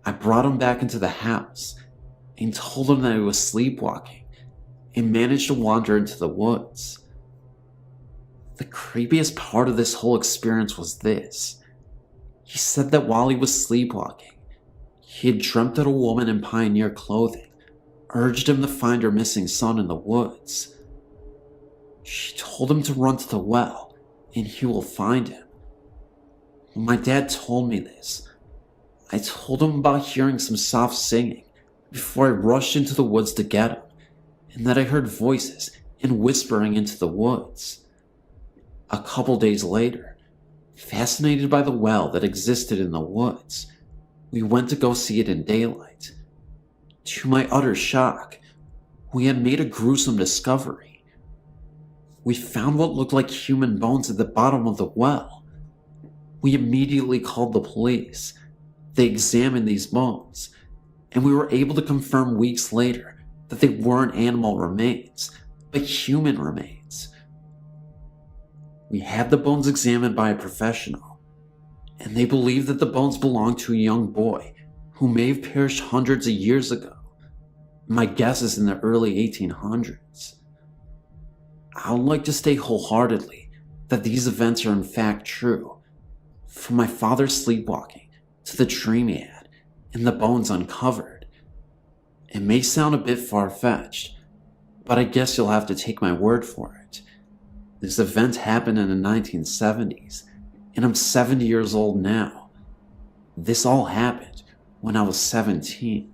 I brought him back into the house and told him that he was sleepwalking and managed to wander into the woods. The creepiest part of this whole experience was this. He said that while he was sleepwalking, he had dreamt that a woman in pioneer clothing urged him to find her missing son in the woods. She told him to run to the well and he will find him. When my dad told me this, I told him about hearing some soft singing before I rushed into the woods to get him, and that I heard voices and whispering into the woods. A couple days later, fascinated by the well that existed in the woods, we went to go see it in daylight. To my utter shock, we had made a gruesome discovery. We found what looked like human bones at the bottom of the well. We immediately called the police. They examined these bones, and we were able to confirm weeks later that they weren't animal remains, but human remains. We had the bones examined by a professional, and they believe that the bones belonged to a young boy who may have perished hundreds of years ago. My guess is in the early 1800s. I would like to state wholeheartedly that these events are in fact true, from my father's sleepwalking to the dream he had and the bones uncovered. It may sound a bit far-fetched, but I guess you'll have to take my word for it. This event happened in the 1970s, and I'm 70 years old now. This all happened when I was 17.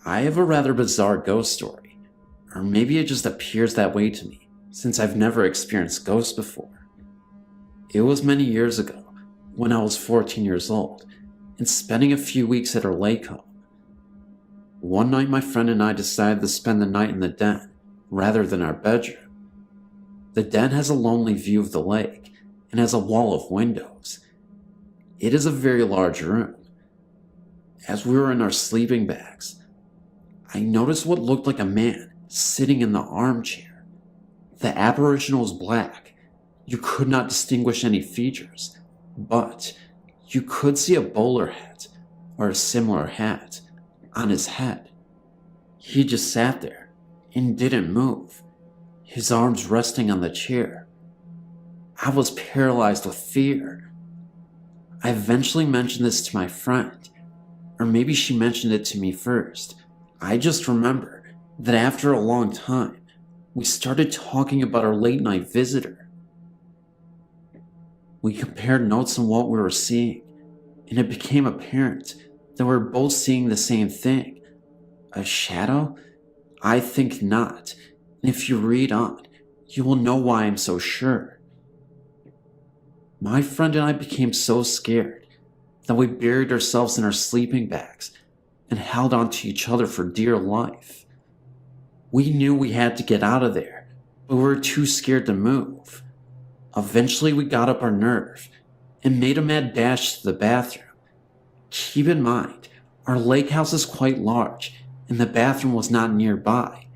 I have a rather bizarre ghost story, or maybe it just appears that way to me, since I've never experienced ghosts before. It was many years ago, when I was 14 years old, and spending a few weeks at our lake home. One night my friend and I decided to spend the night in the den, rather than our bedroom. The den has a lonely view of the lake, and has a wall of windows. It is a very large room. As we were in our sleeping bags, I noticed what looked like a man sitting in the armchair. The apparition was black. You could not distinguish any features, but you could see a bowler hat, or a similar hat, on his head. He just sat there and didn't move, his arms resting on the chair. I was paralyzed with fear. I eventually mentioned this to my friend, or maybe she mentioned it to me first. I just remember that after a long time, we started talking about our late night visitor. We compared notes on what we were seeing, and it became apparent that we were both seeing the same thing. A shadow? I think not, and if you read on, you will know why I'm so sure. My friend and I became so scared that we buried ourselves in our sleeping bags and held on to each other for dear life. We knew we had to get out of there, but we were too scared to move. Eventually we got up our nerve and made a mad dash to the bathroom. Keep in mind, our lake house is quite large and the bathroom was not nearby.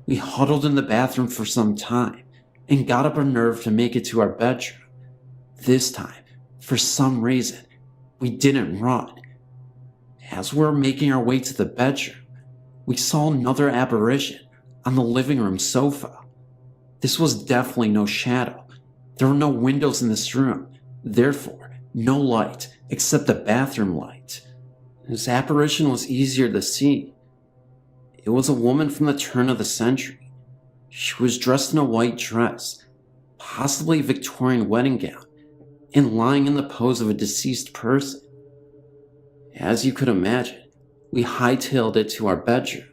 We huddled in the bathroom for some time and got up our nerve to make it to our bedroom. This time, for some reason, we didn't run. As we were making our way to the bedroom, we saw another apparition on the living room sofa. This was definitely no shadow. There were no windows in this room, therefore no light except a bathroom light. This apparition was easier to see. It was a woman from the turn of the century. She was dressed in a white dress, possibly a Victorian wedding gown, and lying in the pose of a deceased person. As you could imagine, we hightailed it to our bedroom.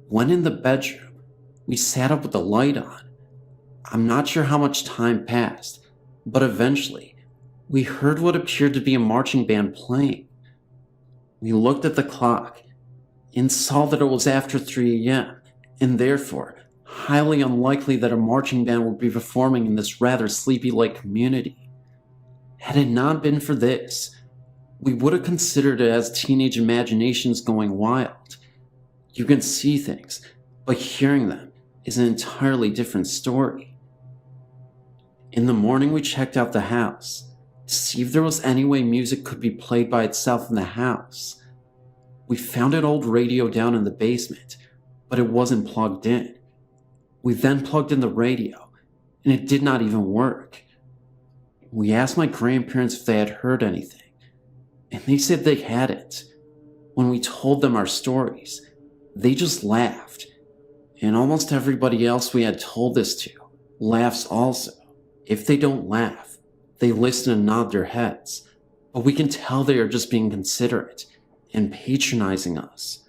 When in the bedroom, we sat up with the light on. I'm not sure how much time passed, but eventually, we heard what appeared to be a marching band playing. We looked at the clock and saw that it was after 3 a.m., and therefore highly unlikely that a marching band would be performing in this rather sleepy-like community. Had it not been for this, we would have considered it as teenage imaginations going wild. You can see things, but hearing them is an entirely different story. In the morning we checked out the house to see if there was any way music could be played by itself in the house. We found an old radio down in the basement, but it wasn't plugged in. We then plugged in the radio, and it did not even work. We asked my grandparents if they had heard anything, and they said they hadn't. When we told them our stories, they just laughed, and almost everybody else we had told this to laughs also. If they don't laugh, they listen and nod their heads, but we can tell they are just being considerate and patronizing us.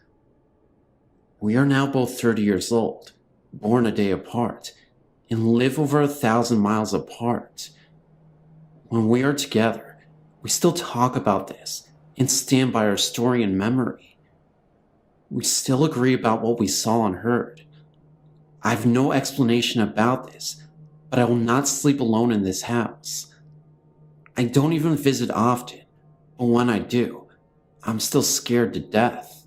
We are now both 30 years old, born a day apart, and live over 1,000 miles apart. When we are together, we still talk about this and stand by our story and memory. We still agree about what we saw and heard. I have no explanation about this, but I will not sleep alone in this house. I don't even visit often, but when I do, I'm still scared to death.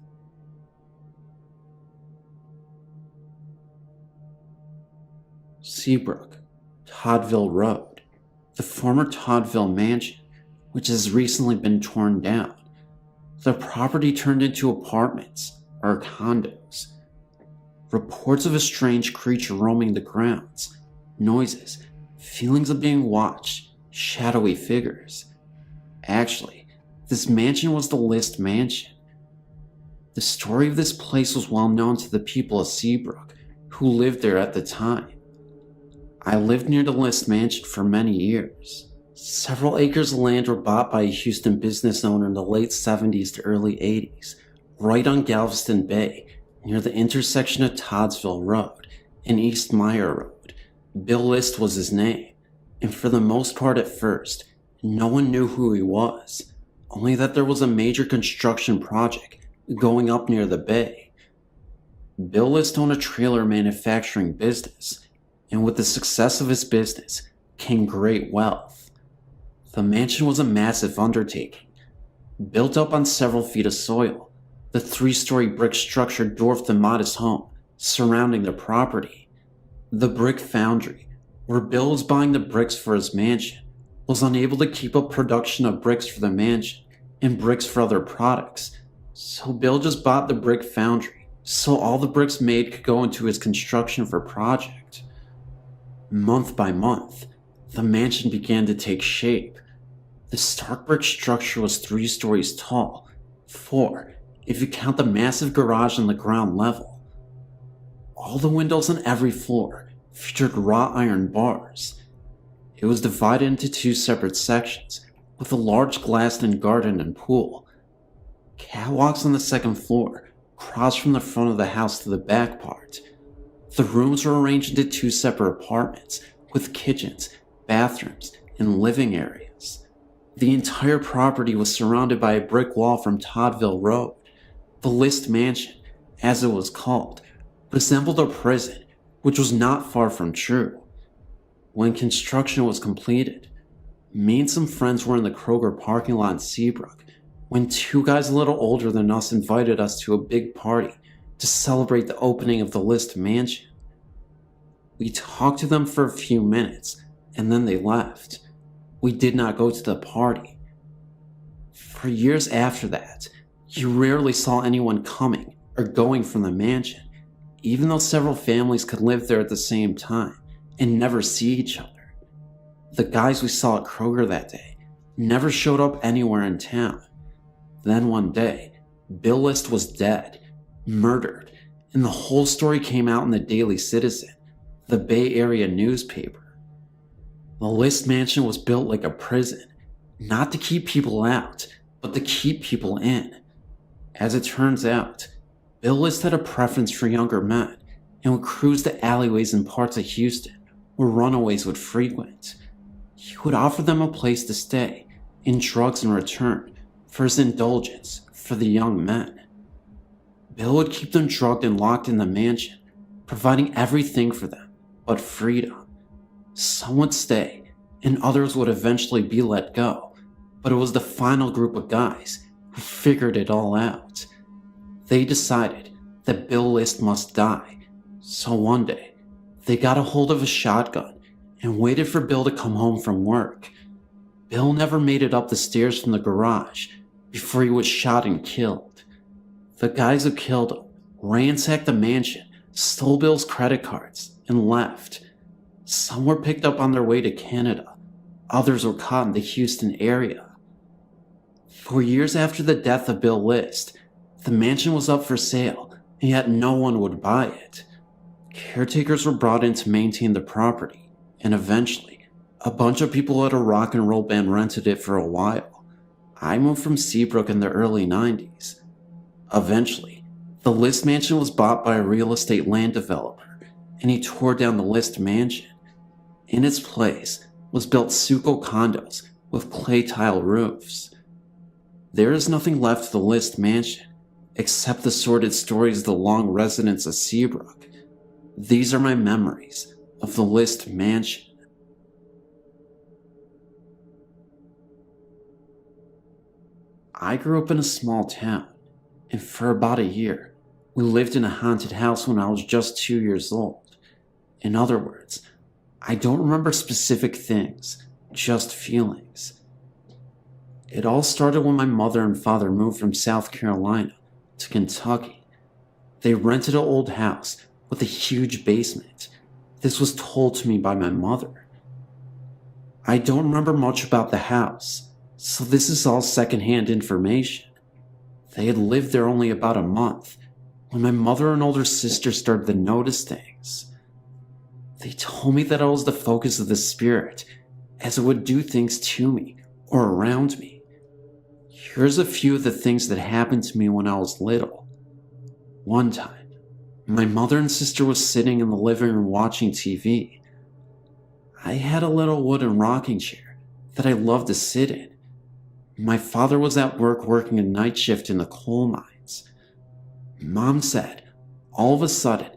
Seabrook, Toddville Road, the former Toddville Mansion, which has recently been torn down. The property turned into apartments or condos. Reports of a strange creature roaming the grounds, noises, feelings of being watched, shadowy figures. Actually, this mansion was the List Mansion. The story of this place was well known to the people of Seabrook, who lived there at the time. I lived near the List Mansion for many years. Several acres of land were bought by a Houston business owner in the late 70s to early 80s, right on Galveston Bay, near the intersection of Toddsville Road and East Meyer Road. Bill List was his name, and for the most part at first, no one knew who he was, only that there was a major construction project going up near the bay. Bill List owned a trailer manufacturing business, and with the success of his business came great wealth. The mansion was a massive undertaking. Built up on several feet of soil, the 3-story brick structure dwarfed the modest home surrounding the property. The brick foundry, where Bill was buying the bricks for his mansion, was unable to keep up production of bricks for the mansion and bricks for other products, so Bill just bought the brick foundry so all the bricks made could go into his construction for project. Month by month, the mansion began to take shape. The stark brick structure was 3 stories tall, 4 if you count the massive garage on the ground level. All the windows on every floor featured wrought iron bars. It was divided into 2 separate sections, with a large glassed-in garden and pool. Catwalks on the second floor crossed from the front of the house to the back part. The rooms were arranged into 2 separate apartments, with kitchens, bathrooms, and living areas. The entire property was surrounded by a brick wall from Toddville Road. The List Mansion, as it was called, resembled a prison, which was not far from true. When construction was completed, me and some friends were in the Kroger parking lot in Seabrook when two guys a little older than us invited us to a big party to celebrate the opening of the List Mansion. We talked to them for a few minutes, and then they left. We did not go to the party. For years after that, you rarely saw anyone coming or going from the mansion, even though several families could live there at the same time and never see each other. The guys we saw at Kroger that day never showed up anywhere in town. Then one day, Bill List was dead, murdered, and the whole story came out in the Daily Citizen, the Bay Area newspaper. The List Mansion was built like a prison, not to keep people out, but to keep people in. As it turns out, Bill List had a preference for younger men and would cruise the alleyways in parts of Houston where runaways would frequent. He would offer them a place to stay and drugs in return for his indulgence for the young men. Bill would keep them drugged and locked in the mansion, providing everything for them but freedom. Some would stay, and others would eventually be let go, but it was the final group of guys who figured it all out. They decided that Bill List must die, so one day, they got a hold of a shotgun and waited for Bill to come home from work. Bill never made it up the stairs from the garage before he was shot and killed. The guys who killed him ransacked the mansion, stole Bill's credit cards, and left. Some were picked up on their way to Canada. Others were caught in the Houston area. For years after the death of Bill List, the mansion was up for sale, and yet no one would buy it. Caretakers were brought in to maintain the property, and eventually, a bunch of people at a rock and roll band rented it for a while. I moved from Seabrook in the early 90s. Eventually, the List Mansion was bought by a real estate land developer, and he tore down the List Mansion. In its place was built Suco condos with clay tile roofs. There is nothing left of the List Mansion except the sordid stories of the long residents of Seabrook. These are my memories of the List Mansion. I grew up in a small town, and for about a year, we lived in a haunted house when I was just 2 years old. In other words, I don't remember specific things, just feelings. It all started when my mother and father moved from South Carolina to Kentucky. They rented an old house with a huge basement. This was told to me by my mother. I don't remember much about the house, so this is all secondhand information. They had lived there only about a month when my mother and older sister started to notice things. They told me that I was the focus of the spirit, as it would do things to me or around me. Here's a few of the things that happened to me when I was little. One time, my mother and sister was sitting in the living room watching TV. I had a little wooden rocking chair that I loved to sit in. My father was at work working a night shift in the coal mines. Mom said, all of a sudden,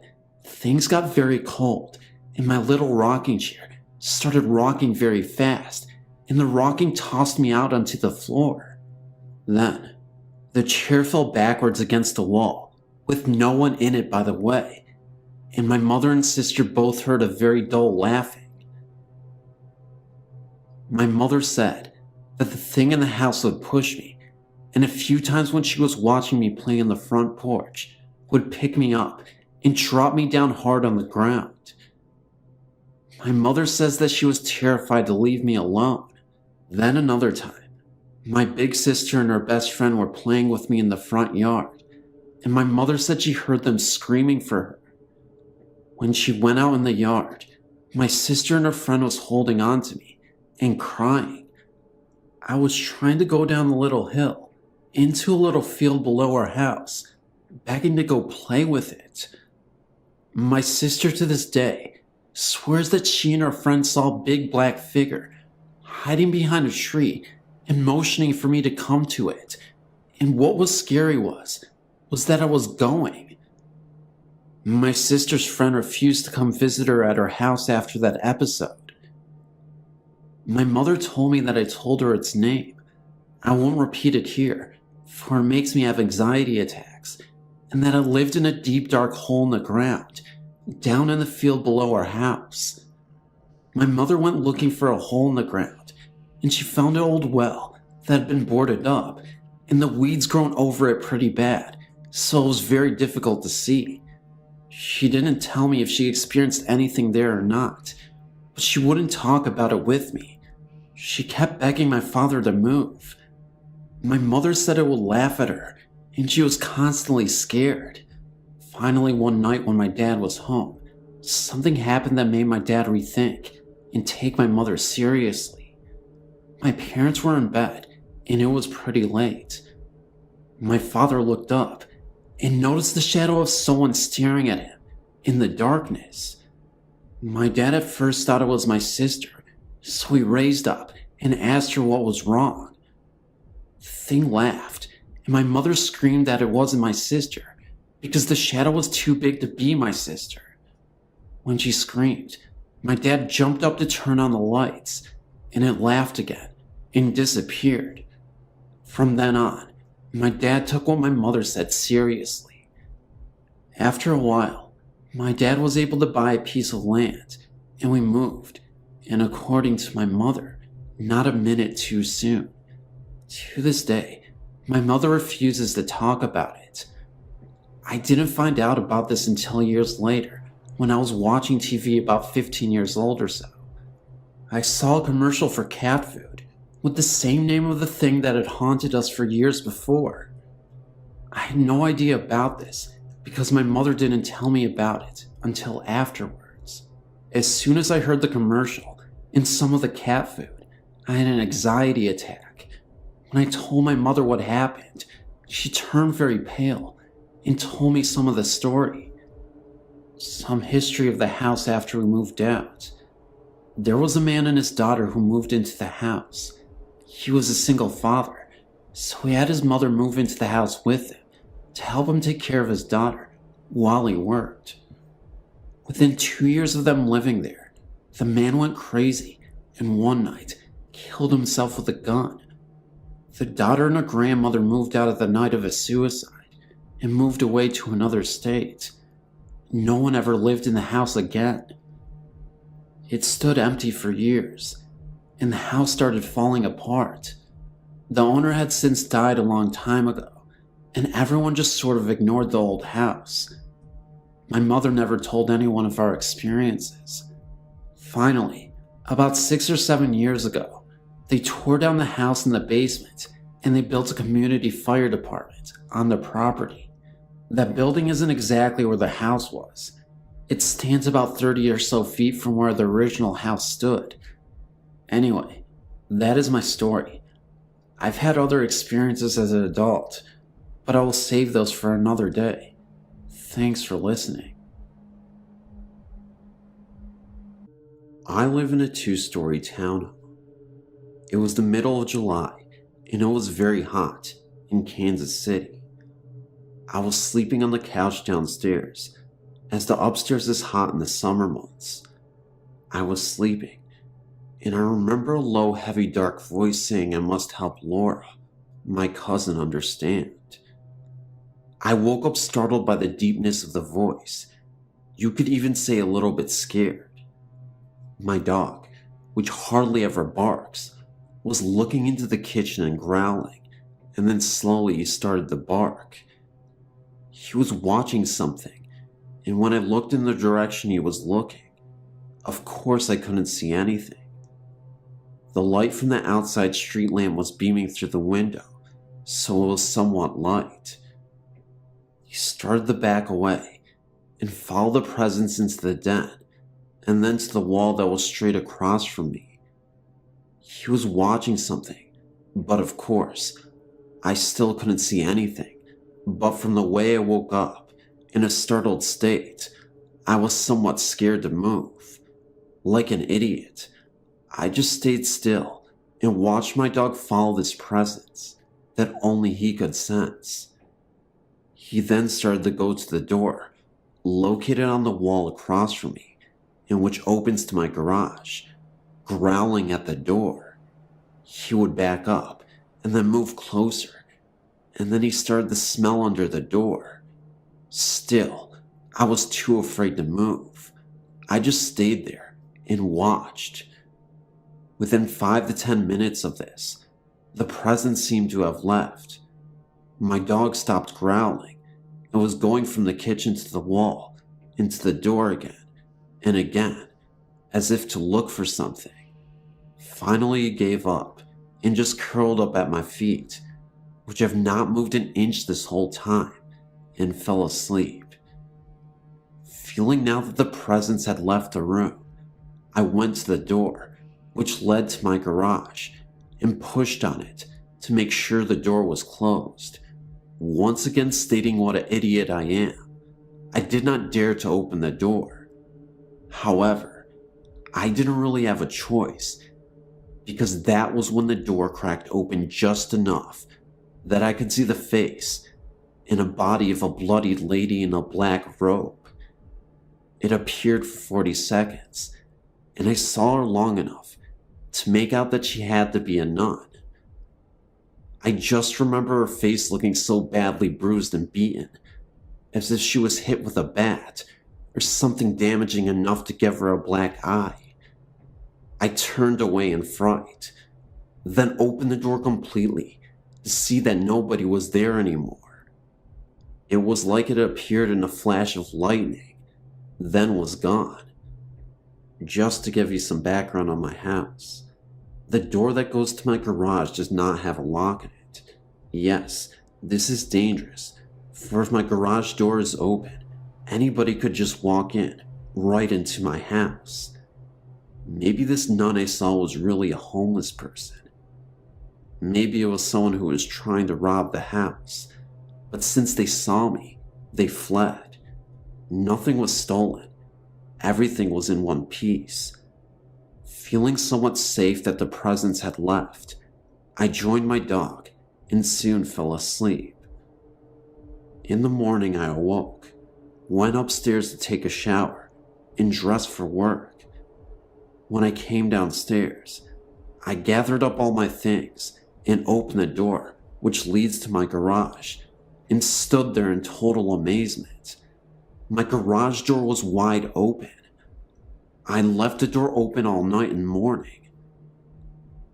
things got very cold, and my little rocking chair started rocking very fast, and the rocking tossed me out onto the floor. Then, the chair fell backwards against the wall, with no one in it by the way, and my mother and sister both heard a very dull laughing. My mother said that the thing in the house would push me, and a few times when she was watching me play on the front porch, would pick me up and drop me down hard on the ground. My mother says that she was terrified to leave me alone. Then another time, my big sister and her best friend were playing with me in the front yard, and my mother said she heard them screaming for her. When she went out in the yard, my sister and her friend was holding on to me and crying. I was trying to go down the little hill into a little field below our house, begging to go play with it. My sister to this day swears that she and her friend saw a big black figure hiding behind a tree and motioning for me to come to it. And what was scary was that I was going. My sister's friend refused to come visit her at her house after that episode. My mother told me that I told her its name. I won't repeat it here, for it makes me have anxiety attacks, and that I lived in a deep dark hole in the ground, down in the field below our house. My mother went looking for a hole in the ground, and she found an old well that had been boarded up, and the weeds grown over it pretty bad, so it was very difficult to see. She didn't tell me if she experienced anything there or not, but she wouldn't talk about it with me. She kept begging my father to move. My mother said it would laugh at her, and she was constantly scared. Finally, one night when my dad was home, something happened that made my dad rethink and take my mother seriously. My parents were in bed, and it was pretty late. My father looked up and noticed the shadow of someone staring at him in the darkness. My dad at first thought it was my sister, so he raised up and asked her what was wrong. The thing laughed, and my mother screamed that it wasn't my sister because the shadow was too big to be my sister. When she screamed, my dad jumped up to turn on the lights, and it laughed again and disappeared. From then on, my dad took what my mother said seriously. After a while, my dad was able to buy a piece of land, and we moved, and according to my mother, not a minute too soon. To this day, my mother refuses to talk about it. I didn't find out about this until years later, when I was watching TV about 15 years old or so. I saw a commercial for cat food, with the same name of the thing that had haunted us for years before. I had no idea about this because my mother didn't tell me about it until afterwards. As soon as I heard the commercial and some of the cat food, I had an anxiety attack. When I told my mother what happened, she turned very pale and told me some of the story. Some history of the house after we moved out. There was a man and his daughter who moved into the house. He was a single father, so he had his mother move into the house with him to help him take care of his daughter while he worked. Within 2 years of them living there, the man went crazy and one night killed himself with a gun. The daughter and her grandmother moved out at the night of his suicide and moved away to another state. No one ever lived in the house again. It stood empty for years, and the house started falling apart. The owner had since died a long time ago, and everyone just sort of ignored the old house. My mother never told anyone of our experiences. Finally, about 6 or 7 years ago, they tore down the house in the basement and they built a community fire department on the property. That building isn't exactly where the house was. It stands about 30 or so feet from where the original house stood. Anyway, that is my story. I've had other experiences as an adult, but I will save those for another day. Thanks for listening. I live in a 2-story townhome. It was the middle of July, and it was very hot in Kansas City. I was sleeping on the couch downstairs, as the upstairs is hot in the summer months. I was sleeping, and I remember a low, heavy, dark voice saying I must help Laura, my cousin, understand. I woke up startled by the deepness of the voice. You could even say a little bit scared. My dog, which hardly ever barks, was looking into the kitchen and growling, and then slowly he started to bark. He was watching something, and when I looked in the direction he was looking, of course I couldn't see anything. The light from the outside street lamp was beaming through the window, so it was somewhat light. He started to back away and follow the presence into the den, and then to the wall that was straight across from me. He was watching something, but of course, I still couldn't see anything. But from the way I woke up, in a startled state, I was somewhat scared to move. Like an idiot, I just stayed still and watched my dog follow this presence that only he could sense. He then started to go to the door, located on the wall across from me, and which opens to my garage, growling at the door. He would back up and then move closer, and then he started to smell under the door. Still, I was too afraid to move. I just stayed there and watched. Within 5 to 10 minutes of this, the presence seemed to have left. My dog stopped growling and was going from the kitchen to the wall, into the door again and again, as if to look for something. Finally, he gave up and just curled up at my feet, which have not moved an inch this whole time, and fell asleep. Feeling now that the presence had left the room, I went to the door, which led to my garage, and pushed on it to make sure the door was closed, once again stating what an idiot I am. I did not dare to open the door. However, I didn't really have a choice, because that was when the door cracked open just enough that I could see the face and a body of a bloodied lady in a black robe. It appeared for 40 seconds, and I saw her long enough to make out that she had to be a nun. I just remember her face looking so badly bruised and beaten, as if she was hit with a bat or something damaging enough to give her a black eye. I turned away in fright, then opened the door completely to see that nobody was there anymore. It was like it appeared in a flash of lightning, then was gone. Just to give you some background on my house, the door that goes to my garage does not have a lock in it. Yes, this is dangerous, for if my garage door is open, anybody could just walk in, right into my house. Maybe this nun I saw was really a homeless person. Maybe it was someone who was trying to rob the house, but since they saw me, they fled. Nothing was stolen. Everything was in one piece. Feeling somewhat safe that the presence had left, I joined my dog and soon fell asleep. In the morning I awoke, went upstairs to take a shower, and dressed for work. When I came downstairs, I gathered up all my things and opened the door which leads to my garage, and stood there in total amazement. My garage door was wide open. I left the door open all night and morning.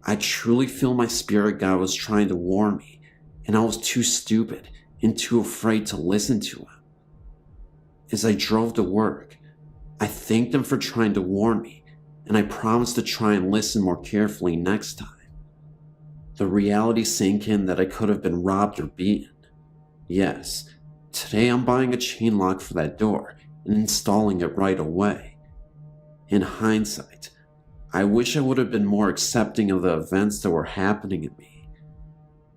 I truly feel my spirit guide was trying to warn me, and I was too stupid and too afraid to listen to him. As I drove to work, I thanked him for trying to warn me, and I promised to try and listen more carefully next time. The reality sank in that I could have been robbed or beaten. Yes, today I'm buying a chain lock for that door and installing it right away. In hindsight, I wish I would have been more accepting of the events that were happening to me.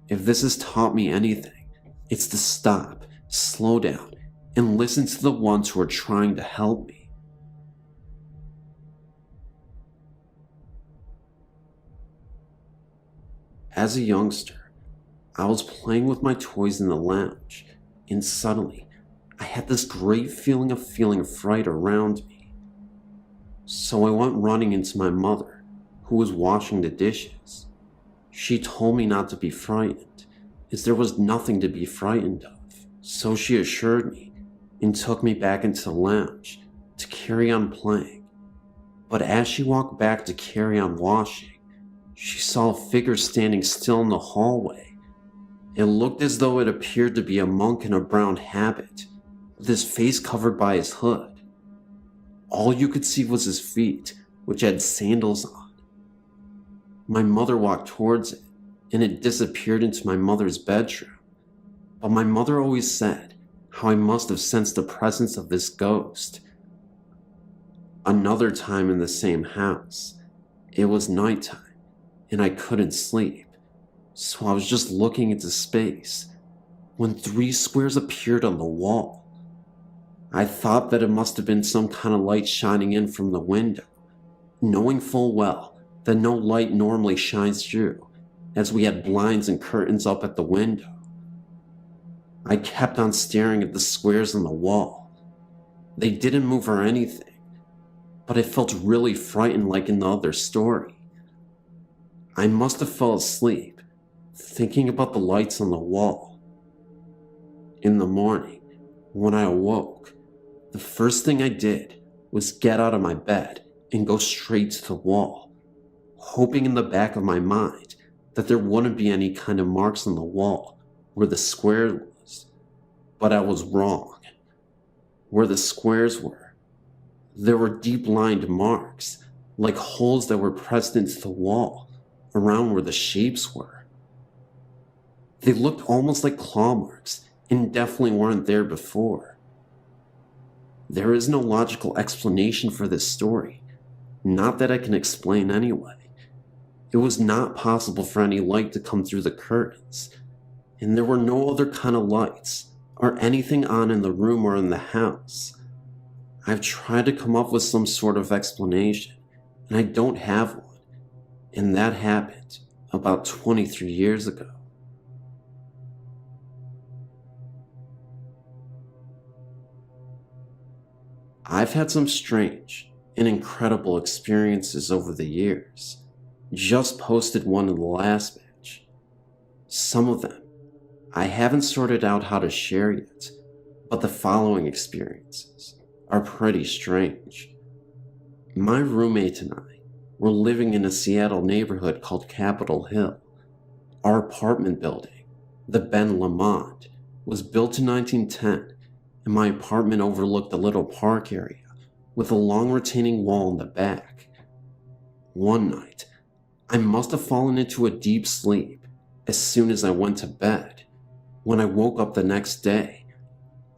If this has taught me anything, it's to stop, slow down, and listen to the ones who are trying to help me. As a youngster, I was playing with my toys in the lounge, and suddenly, I had this great feeling of fright around me. So I went running into my mother, who was washing the dishes. She told me not to be frightened, as there was nothing to be frightened of. So she assured me, and took me back into the lounge to carry on playing. But as she walked back to carry on washing, she saw a figure standing still in the hallway. It looked as though it appeared to be a monk in a brown habit, with his face covered by his hood. All you could see was his feet, which had sandals on. My mother walked towards it, and it disappeared into my mother's bedroom. But my mother always said how I must have sensed the presence of this ghost. Another time in the same house, it was nighttime, and I couldn't sleep, so I was just looking into space when 3 squares appeared on the wall. I thought that it must have been some kind of light shining in from the window, knowing full well that no light normally shines through, as we had blinds and curtains up at the window. I kept on staring at the squares on the wall. They didn't move or anything, but I felt really frightened like in the other story. I must have fell asleep, thinking about the lights on the wall. In the morning, when I awoke, the first thing I did was get out of my bed and go straight to the wall, hoping in the back of my mind that there wouldn't be any kind of marks on the wall where the square was. But I was wrong. Where the squares were, there were deep lined marks, like holes that were pressed into the wall around where the shapes were. They looked almost like claw marks and definitely weren't there before. There is no logical explanation for this story, not that I can explain anyway. It was not possible for any light to come through the curtains, and there were no other kind of lights or anything on in the room or in the house. I've tried to come up with some sort of explanation, and I don't have one, and that happened about 23 years ago. I've had some strange and incredible experiences over the years. Just posted one in the last batch. Some of them I haven't sorted out how to share yet, but the following experiences are pretty strange. My roommate and I were living in a Seattle neighborhood called Capitol Hill. Our apartment building, the Ben Lamont, was built in 1910, and my apartment overlooked a little park area with a long retaining wall in the back. One night, I must have fallen into a deep sleep as soon as I went to bed. When I woke up the next day,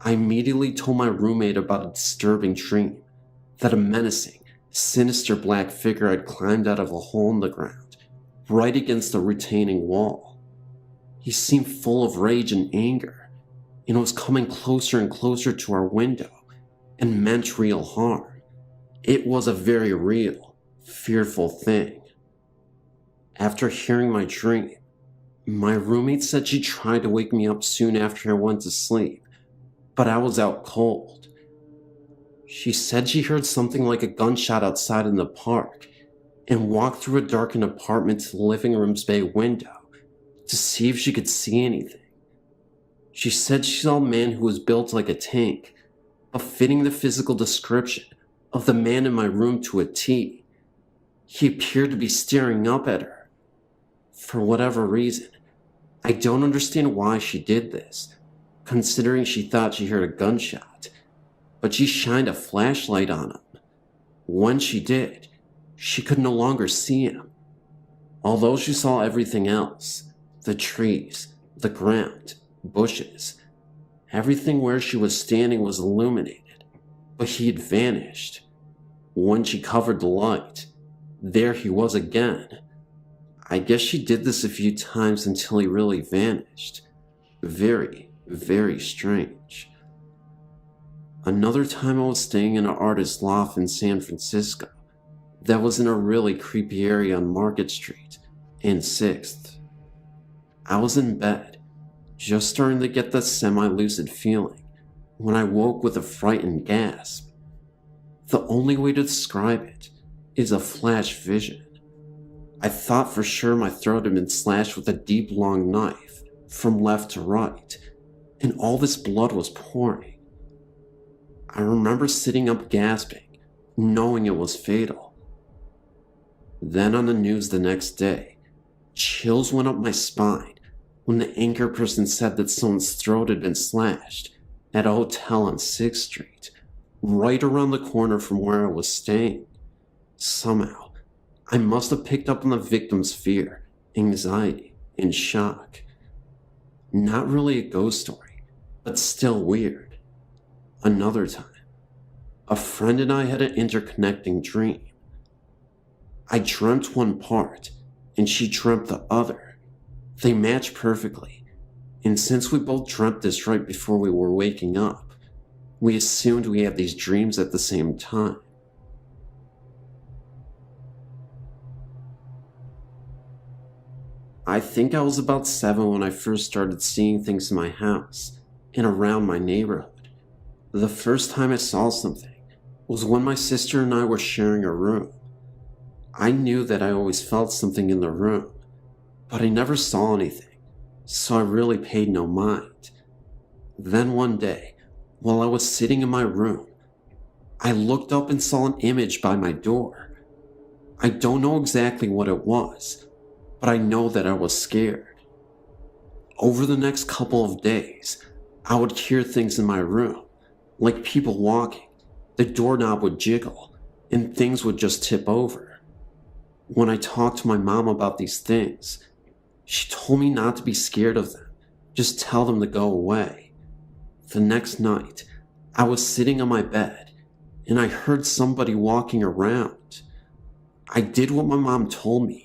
I immediately told my roommate about a disturbing dream that a menacing, sinister black figure had climbed out of a hole in the ground, right against the retaining wall. He seemed full of rage and anger, and was coming closer and closer to our window, and meant real harm. It was a very real, fearful thing. After hearing my dream, my roommate said she tried to wake me up soon after I went to sleep, but I was out cold. She said she heard something like a gunshot outside in the park and walked through a darkened apartment to the living room's bay window to see if she could see anything. She said she saw a man who was built like a tank, but fitting the physical description of the man in my room to a T. He appeared to be staring up at her. For whatever reason, I don't understand why she did this, considering she thought she heard a gunshot, but she shined a flashlight on him. When she did, she could no longer see him. Although she saw everything else, the trees, the ground, bushes, everything where she was standing was illuminated, but he had vanished. When she covered the light, there he was again. I guess she did this a few times until he really vanished. Very, very strange. Another time I was staying in an artist's loft in San Francisco that was in a really creepy area on Market Street and 6th. I was in bed, just starting to get the semi-lucid feeling, when I woke with a frightened gasp. The only way to describe it is a flash vision. I thought for sure my throat had been slashed with a deep long knife from left to right, and all this blood was pouring. I remember sitting up gasping, knowing it was fatal. Then on the news the next day, chills went up my spine when the anchor person said that someone's throat had been slashed at a hotel on 6th Street, right around the corner from where I was staying. Somehow, I must have picked up on the victim's fear, anxiety, and shock. Not really a ghost story, but still weird. Another time, a friend and I had an interconnecting dream. I dreamt one part, and she dreamt the other. They matched perfectly, and since we both dreamt this right before we were waking up, we assumed we had these dreams at the same time. I think I was about 7 when I first started seeing things in my house and around my neighborhood. The first time I saw something was when my sister and I were sharing a room. I knew that I always felt something in the room, but I never saw anything, so I really paid no mind. Then one day, while I was sitting in my room, I looked up and saw an image by my door. I don't know exactly what it was, but I know that I was scared. Over the next couple of days, I would hear things in my room, like people walking, the doorknob would jiggle, and things would just tip over. When I talked to my mom about these things, she told me not to be scared of them, just tell them to go away. The next night, I was sitting on my bed, and I heard somebody walking around. I did what my mom told me,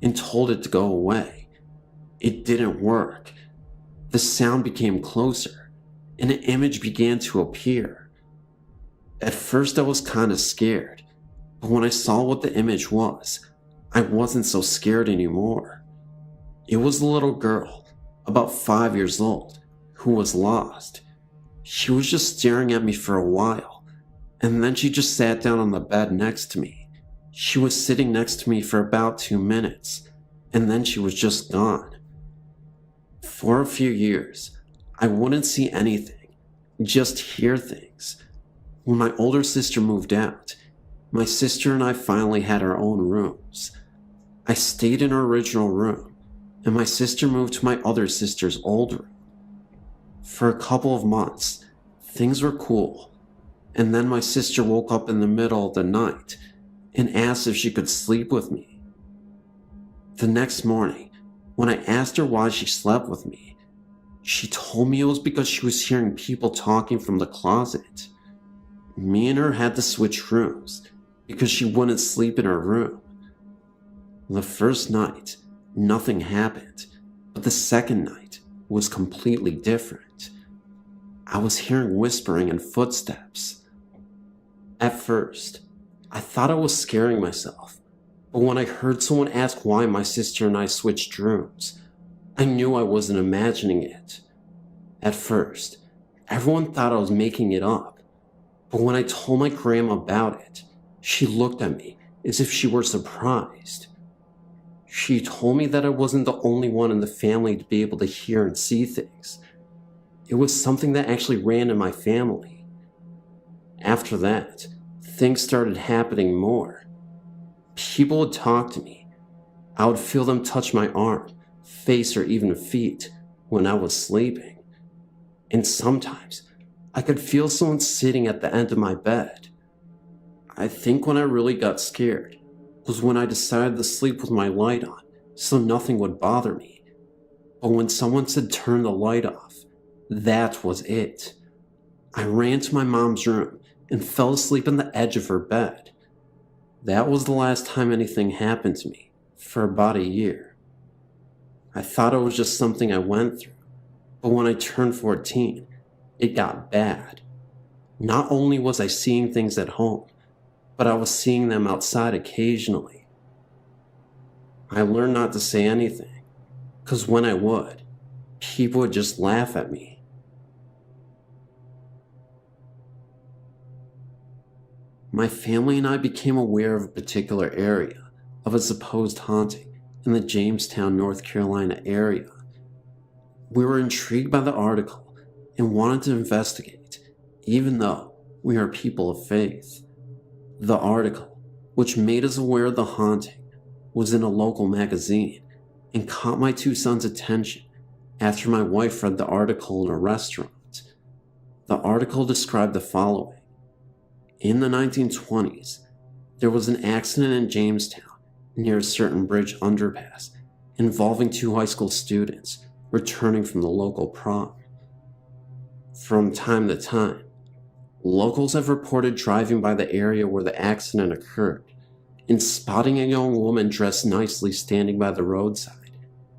and told it to go away. It didn't work. The sound became closer, and an image began to appear. At first I was kind of scared, but when I saw what the image was, I wasn't so scared anymore. It was a little girl, about 5 years old, who was lost. She was just staring at me for a while, and then she just sat down on the bed next to me. She was sitting next to me for about 2 minutes, and then she was just gone. For a few years, I wouldn't see anything, just hear things. When my older sister moved out, my sister and I finally had our own rooms. I stayed in her original room, and my sister moved to my other sister's old room. For a couple of months, things were cool, and then my sister woke up in the middle of the night and asked if she could sleep with me. The next morning, when I asked her why she slept with me, she told me it was because she was hearing people talking from the closet. Me and her had to switch rooms because she wouldn't sleep in her room. The first night, nothing happened, but the second night was completely different. I was hearing whispering and footsteps. At first, I thought I was scaring myself, but when I heard someone ask why my sister and I switched rooms, I knew I wasn't imagining it. At first, everyone thought I was making it up, but when I told my grandma about it, she looked at me as if she were surprised. She told me that I wasn't the only one in the family to be able to hear and see things. It was something that actually ran in my family. After that, things started happening more. People would talk to me. I would feel them touch my arm, face, or even feet when I was sleeping. And sometimes, I could feel someone sitting at the end of my bed. I think when I really got scared was when I decided to sleep with my light on so nothing would bother me. But when someone said turn the light off, that was it. I ran to my mom's room and fell asleep on the edge of her bed. That was the last time anything happened to me for about a year. I thought it was just something I went through, but when I turned 14, it got bad. Not only was I seeing things at home, but I was seeing them outside occasionally. I learned not to say anything, because when I would, people would just laugh at me. My family and I became aware of a particular area of a supposed haunting in the Jamestown, North Carolina area. We were intrigued by the article and wanted to investigate, even though we are people of faith. The article, which made us aware of the haunting, was in a local magazine and caught my 2 sons' attention after my wife read the article in a restaurant. The article described the following. In the 1920s, there was an accident in Jamestown near a certain bridge underpass involving 2 high school students returning from the local prom. From time to time, locals have reported driving by the area where the accident occurred and spotting a young woman dressed nicely standing by the roadside,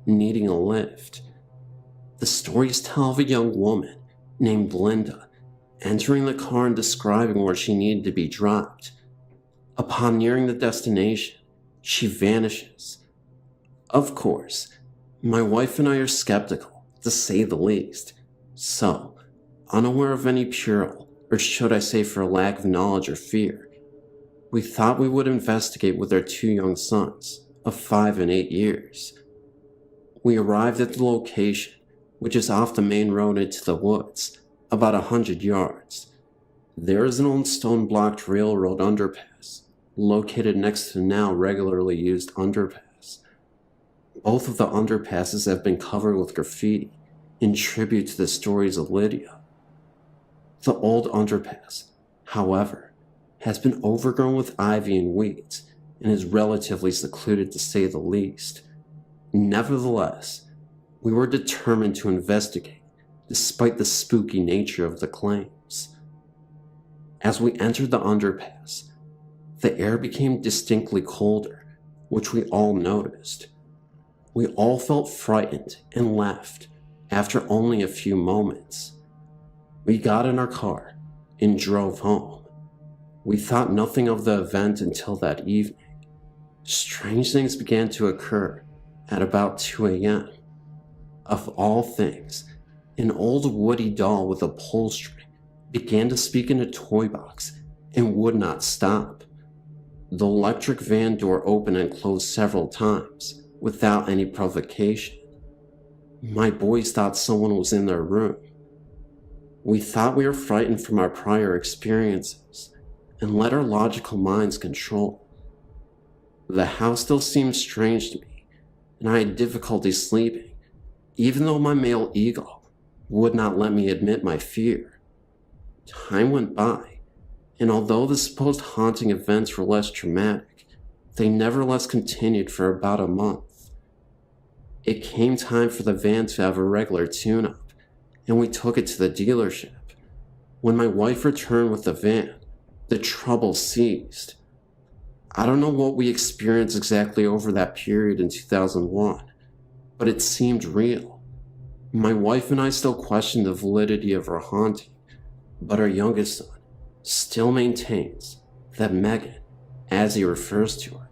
needing a lift. The stories tell of a young woman named Linda entering the car and describing where she needed to be dropped. Upon nearing the destination, she vanishes. Of course, My wife and I are skeptical, to say the least. So, unaware of any peril, or should I say for a lack of knowledge or fear, we thought we would investigate with our 2 young sons, of 5 and 8 years. We arrived at the location, which is off the main road into the woods, about 100 yards. There is an old stone-blocked railroad underpass, located next to the now regularly used underpass. Both of the underpasses have been covered with graffiti, in tribute to the stories of Lydia. The old underpass, however, has been overgrown with ivy and weeds, and is relatively secluded to say the least. Nevertheless, we were determined to investigate, despite the spooky nature of the claims. As we entered the underpass, the air became distinctly colder, which we all noticed. We all felt frightened and left after only a few moments. We got in our car and drove home. We thought nothing of the event until that evening. Strange things began to occur at about 2 a.m. Of all things, an old woody doll with a pull string began to speak in a toy box and would not stop. The electric van door opened and closed several times without any provocation. My boys thought someone was in their room. We thought we were frightened from our prior experiences and let our logical minds control. The house still seemed strange to me, and I had difficulty sleeping, even though my male ego would not let me admit my fear. Time went by, and although the supposed haunting events were less traumatic, they nevertheless continued for about a month. It came time for the van to have a regular tune-up, and we took it to the dealership. When my wife returned with the van, the trouble ceased. I don't know what we experienced exactly over that period in 2001, but it seemed real. My wife and I still question the validity of our haunting, but our youngest son still maintains that Megan, as he refers to her,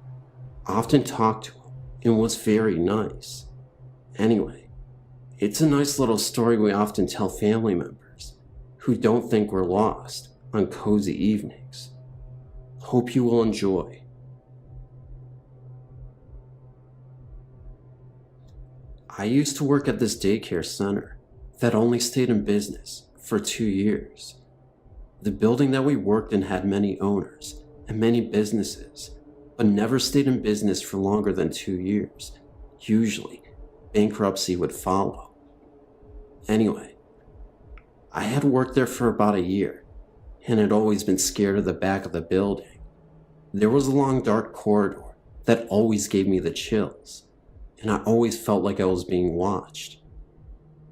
often talked to him and was very nice. Anyway, it's a nice little story we often tell family members who don't think we're lost on cozy evenings. Hope you will enjoy. I used to work at this daycare center that only stayed in business for 2 years. The building that we worked in had many owners and many businesses, but never stayed in business for longer than 2 years. Usually, bankruptcy would follow. Anyway, I had worked there for about a year and had always been scared of the back of the building. There was a long dark corridor that always gave me the chills, and I always felt like I was being watched.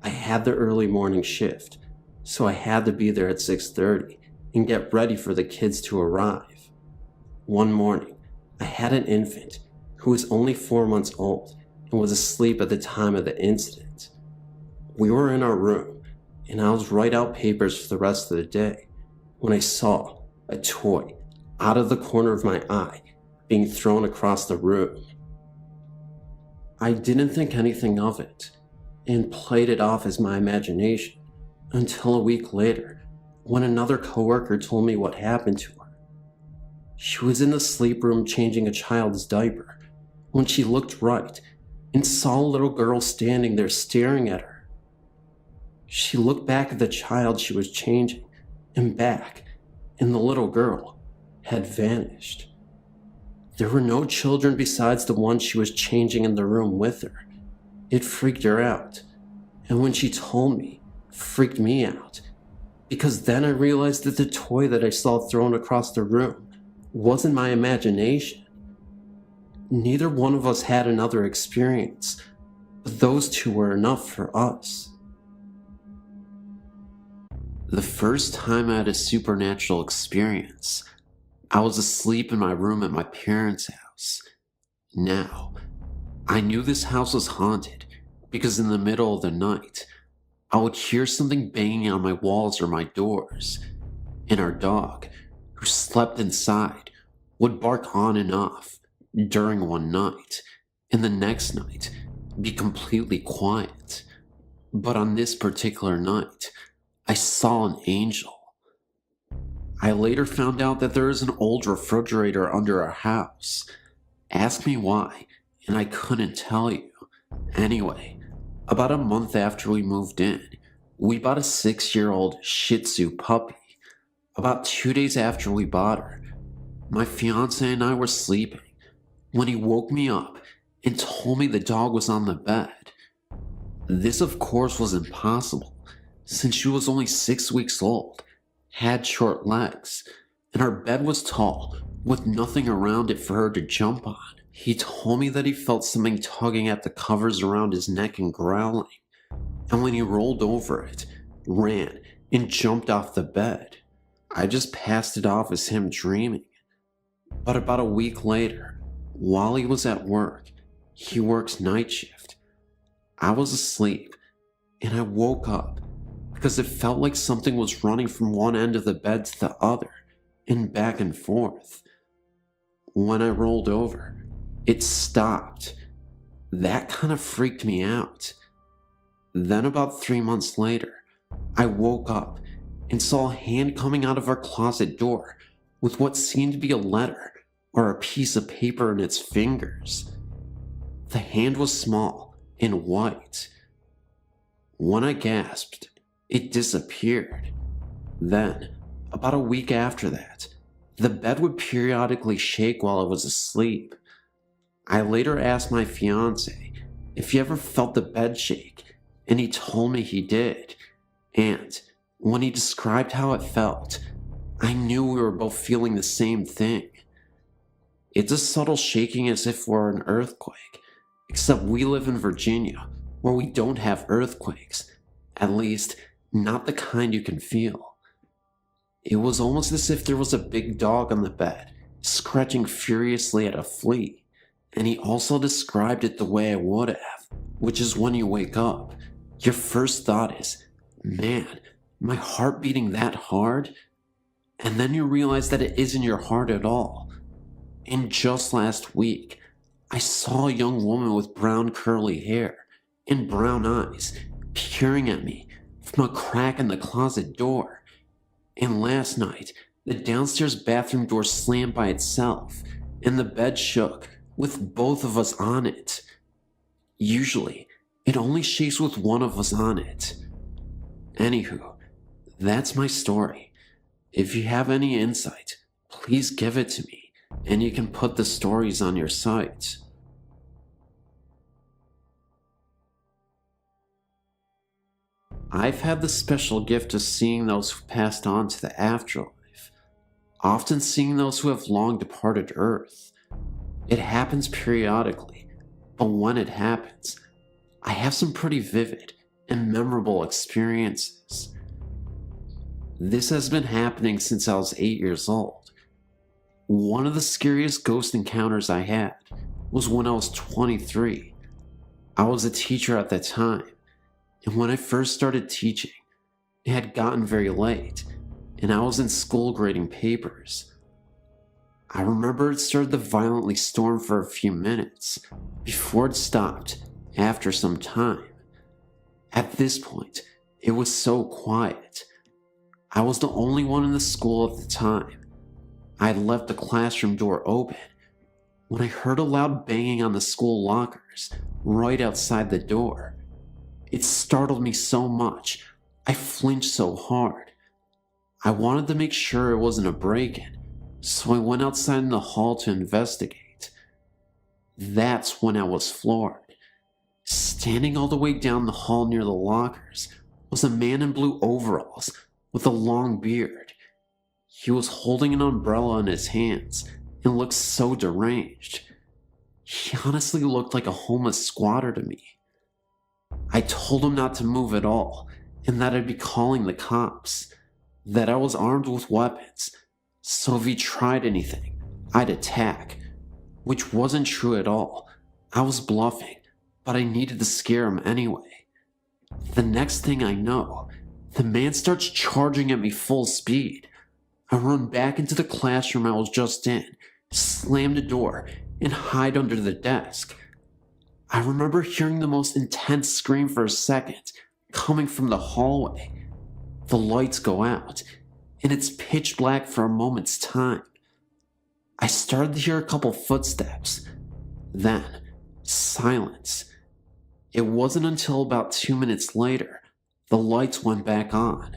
I had the early morning shift, so I had to be there at 6:30 and get ready for the kids to arrive. One morning, I had an infant who was only 4 months old and was asleep at the time of the incident. We were in our room, and I was writing out papers for the rest of the day when I saw a toy out of the corner of my eye being thrown across the room. I didn't think anything of it and played it off as my imagination until a week later when another coworker told me what happened to her. She was in the sleep room changing a child's diaper when she looked right and saw a little girl standing there staring at her. She looked back at the child she was changing and back, and the little girl had vanished. There were no children besides the one she was changing in the room with her. It freaked her out, and when she told me, freaked me out, because then I realized that the toy that I saw thrown across the room wasn't my imagination. Neither one of us had another experience, but those two were enough for us. The first time I had a supernatural experience, I was asleep in my room at my parents' house. Now, I knew this house was haunted because in the middle of the night, I would hear something banging on my walls or my doors, and our dog, who slept inside, would bark on and off during one night, and the next night, be completely quiet. But on this particular night, I saw an angel. I later found out that there is an old refrigerator under our house. Ask me why, and I couldn't tell you. Anyway, about a month after we moved in, we bought a 6-year-old Shih Tzu puppy. About 2 days after we bought her, my fiance and I were sleeping when he woke me up and told me the dog was on the bed. This, of course, was impossible, since she was only 6 weeks old, had short legs, and our bed was tall, with nothing around it for her to jump on. He told me that he felt something tugging at the covers around his neck and growling, and when he rolled over it, ran, and jumped off the bed. I just passed it off as him dreaming. But about a week later, while he was at work, he works night shift, I was asleep, and I woke up because it felt like something was running from one end of the bed to the other, and back and forth. When I rolled over, it stopped. That kind of freaked me out. Then about 3 months later, I woke up and saw a hand coming out of our closet door with what seemed to be a letter or a piece of paper in its fingers. The hand was small and white. When I gasped, it disappeared. Then, about a week after that, the bed would periodically shake while I was asleep. I later asked my fiance if he ever felt the bed shake, and he told me he did. And when he described how it felt, I knew we were both feeling the same thing. It's a subtle shaking as if we're an earthquake, except we live in Virginia, where we don't have earthquakes, at least not the kind you can feel. It was almost as if there was a big dog on the bed, scratching furiously at a flea, and he also described it the way I would have, which is when you wake up, your first thought is, man, my heart beating that hard? And then you realize that it isn't your heart at all. And just last week, I saw a young woman with brown curly hair and brown eyes peering at me from a crack in the closet door. And last night, the downstairs bathroom door slammed by itself and the bed shook with both of us on it. Usually, it only shakes with one of us on it. Anywho, that's my story. If you have any insight, please give it to me, and you can put the stories on your site. I've had the special gift of seeing those who passed on to the afterlife, often seeing those who have long departed Earth. It happens periodically, but when it happens, I have some pretty vivid and memorable experiences. This has been happening since I was 8 years old. One of the scariest ghost encounters I had was when I was 23. I was a teacher at that time, and when I first started teaching, it had gotten very late, and I was in school grading papers. I remember it started to violently storm for a few minutes, before it stopped after some time. At this point, it was so quiet. I was the only one in the school at the time. I had left the classroom door open when I heard a loud banging on the school lockers right outside the door. It startled me so much, I flinched so hard. I wanted to make sure it wasn't a break-in, so I went outside in the hall to investigate. That's when I was floored. Standing all the way down the hall near the lockers was a man in blue overalls with a long beard. He was holding an umbrella in his hands and looked so deranged. He honestly looked like a homeless squatter to me. I told him not to move at all and that I'd be calling the cops, that I was armed with weapons, so if he tried anything, I'd attack, which wasn't true at all. I was bluffing, but I needed to scare him anyway. The next thing I know, the man starts charging at me full speed. I run back into the classroom I was just in, slam the door, and hide under the desk. I remember hearing the most intense scream for a second, coming from the hallway. The lights go out, and it's pitch black for a moment's time. I started to hear a couple footsteps. Then, silence. It wasn't until about 2 minutes later, the lights went back on.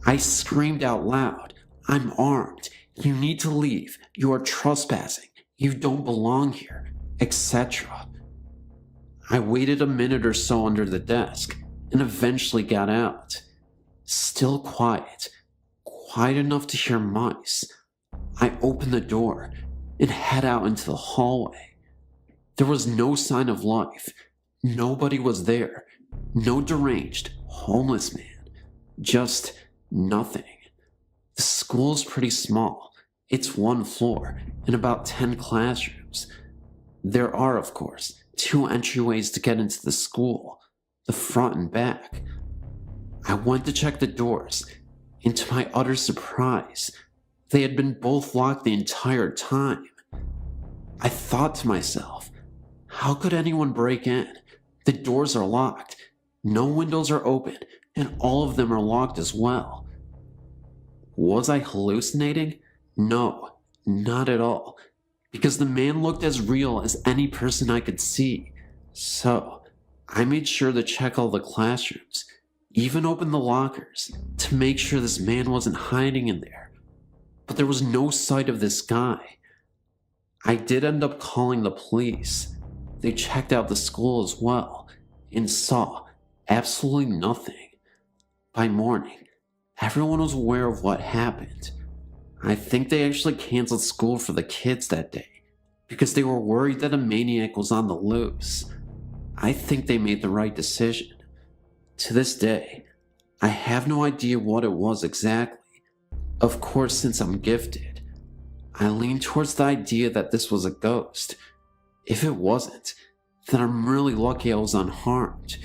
I screamed out loud, "I'm armed. You need to leave. You are trespassing. You don't belong here," etc. I waited a minute or so under the desk and eventually got out. Still quiet enough to hear mice. I opened the door and head out into the hallway. There was no sign of life. Nobody was there. No deranged, homeless man. Just nothing. The school is pretty small. It's 1 floor and about 10 classrooms. There are, of course, 2 entryways to get into the school, the front and back. I went to check the doors, and to my utter surprise, they had been both locked the entire time. I thought to myself, how could anyone break in? The doors are locked, no windows are open, and all of them are locked as well. Was I hallucinating? No, not at all, because the man looked as real as any person I could see. So, I made sure to check all the classrooms, even opened the lockers, to make sure this man wasn't hiding in there. But there was no sight of this guy. I did end up calling the police. They checked out the school as well, and saw absolutely nothing. By morning, everyone was aware of what happened. I think they actually canceled school for the kids that day, because they were worried that a maniac was on the loose. I think they made the right decision. To this day, I have no idea what it was exactly. Of course, since I'm gifted, I lean towards the idea that this was a ghost. If it wasn't, then I'm really lucky I was unharmed.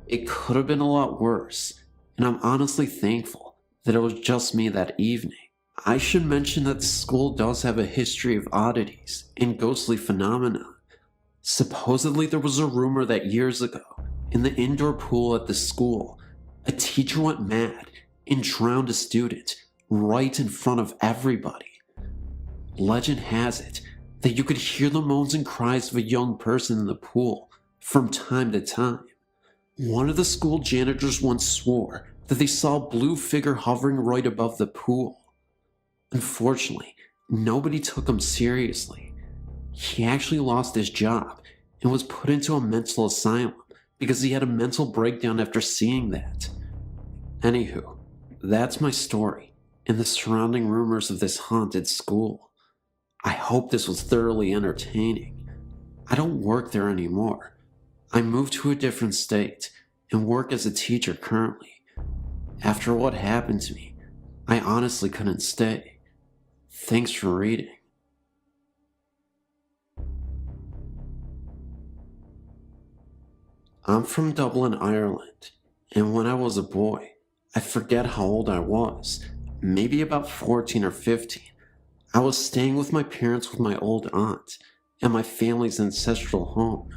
It could have been a lot worse, and I'm honestly thankful that it was just me that evening. I should mention that the school does have a history of oddities and ghostly phenomena. Supposedly there was a rumor that years ago, in the indoor pool at the school, a teacher went mad and drowned a student right in front of everybody. Legend has it that you could hear the moans and cries of a young person in the pool from time to time. One of the school janitors once swore that they saw a blue figure hovering right above the pool. Unfortunately, nobody took him seriously. He actually lost his job and was put into a mental asylum because he had a mental breakdown after seeing that. Anywho, that's my story and the surrounding rumors of this haunted school. I hope this was thoroughly entertaining. I don't work there anymore. I moved to a different state and work as a teacher currently. After what happened to me, I honestly couldn't stay. Thanks for reading. I'm from Dublin, Ireland, and when I was a boy, I forget how old I was, maybe about 14 or 15, I was staying with my parents with my old aunt at my family's ancestral home.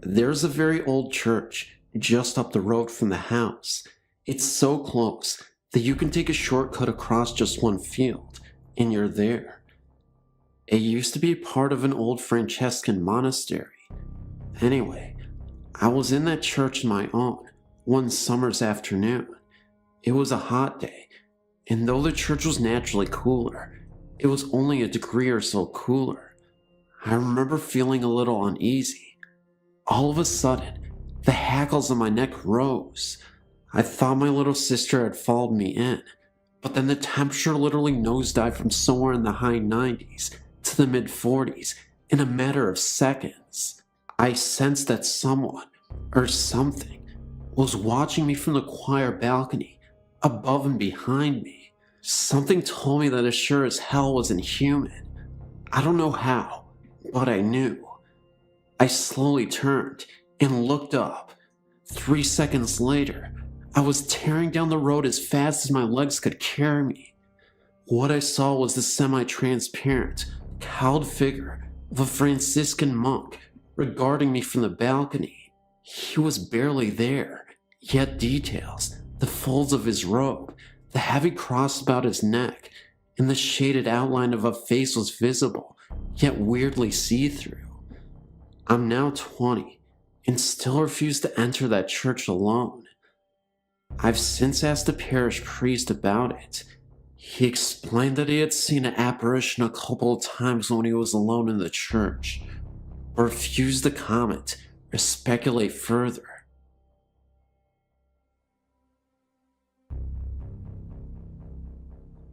There's a very old church just up the road from the house. It's so close that you can take a shortcut across just one field, and you're there. It used to be part of an old Franciscan monastery. Anyway, I was in that church on my own one summer's afternoon. It was a hot day, and though the church was naturally cooler, it was only a degree or so cooler. I remember feeling a little uneasy. All of a sudden, the hackles on my neck rose. I thought my little sister had followed me in, but then the temperature literally nosedived from somewhere in the high 90s to the mid 40s in a matter of seconds. I sensed that someone, or something, was watching me from the choir balcony, above and behind me. Something told me that it sure as hell wasn't human. I don't know how, but I knew. I slowly turned and looked up. 3 seconds later, I was tearing down the road as fast as my legs could carry me. What I saw was the semi-transparent, cowled figure of a Franciscan monk regarding me from the balcony. He was barely there, yet details, the folds of his robe, the heavy cross about his neck, and the shaded outline of a face was visible, yet weirdly see-through. I'm now 20, and still refuse to enter that church alone. I've since asked the parish priest about it. He explained that he had seen an apparition a couple of times when he was alone in the church, but refused to comment or speculate further.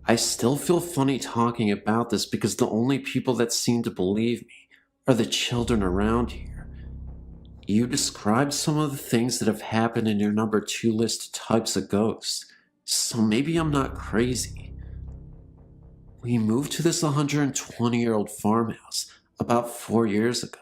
I still feel funny talking about this because the only people that seem to believe me are the children around here. You described some of the things that have happened in your number 2 list of types of ghosts, so maybe I'm not crazy. We moved to this 120-year-old farmhouse about 4 years ago.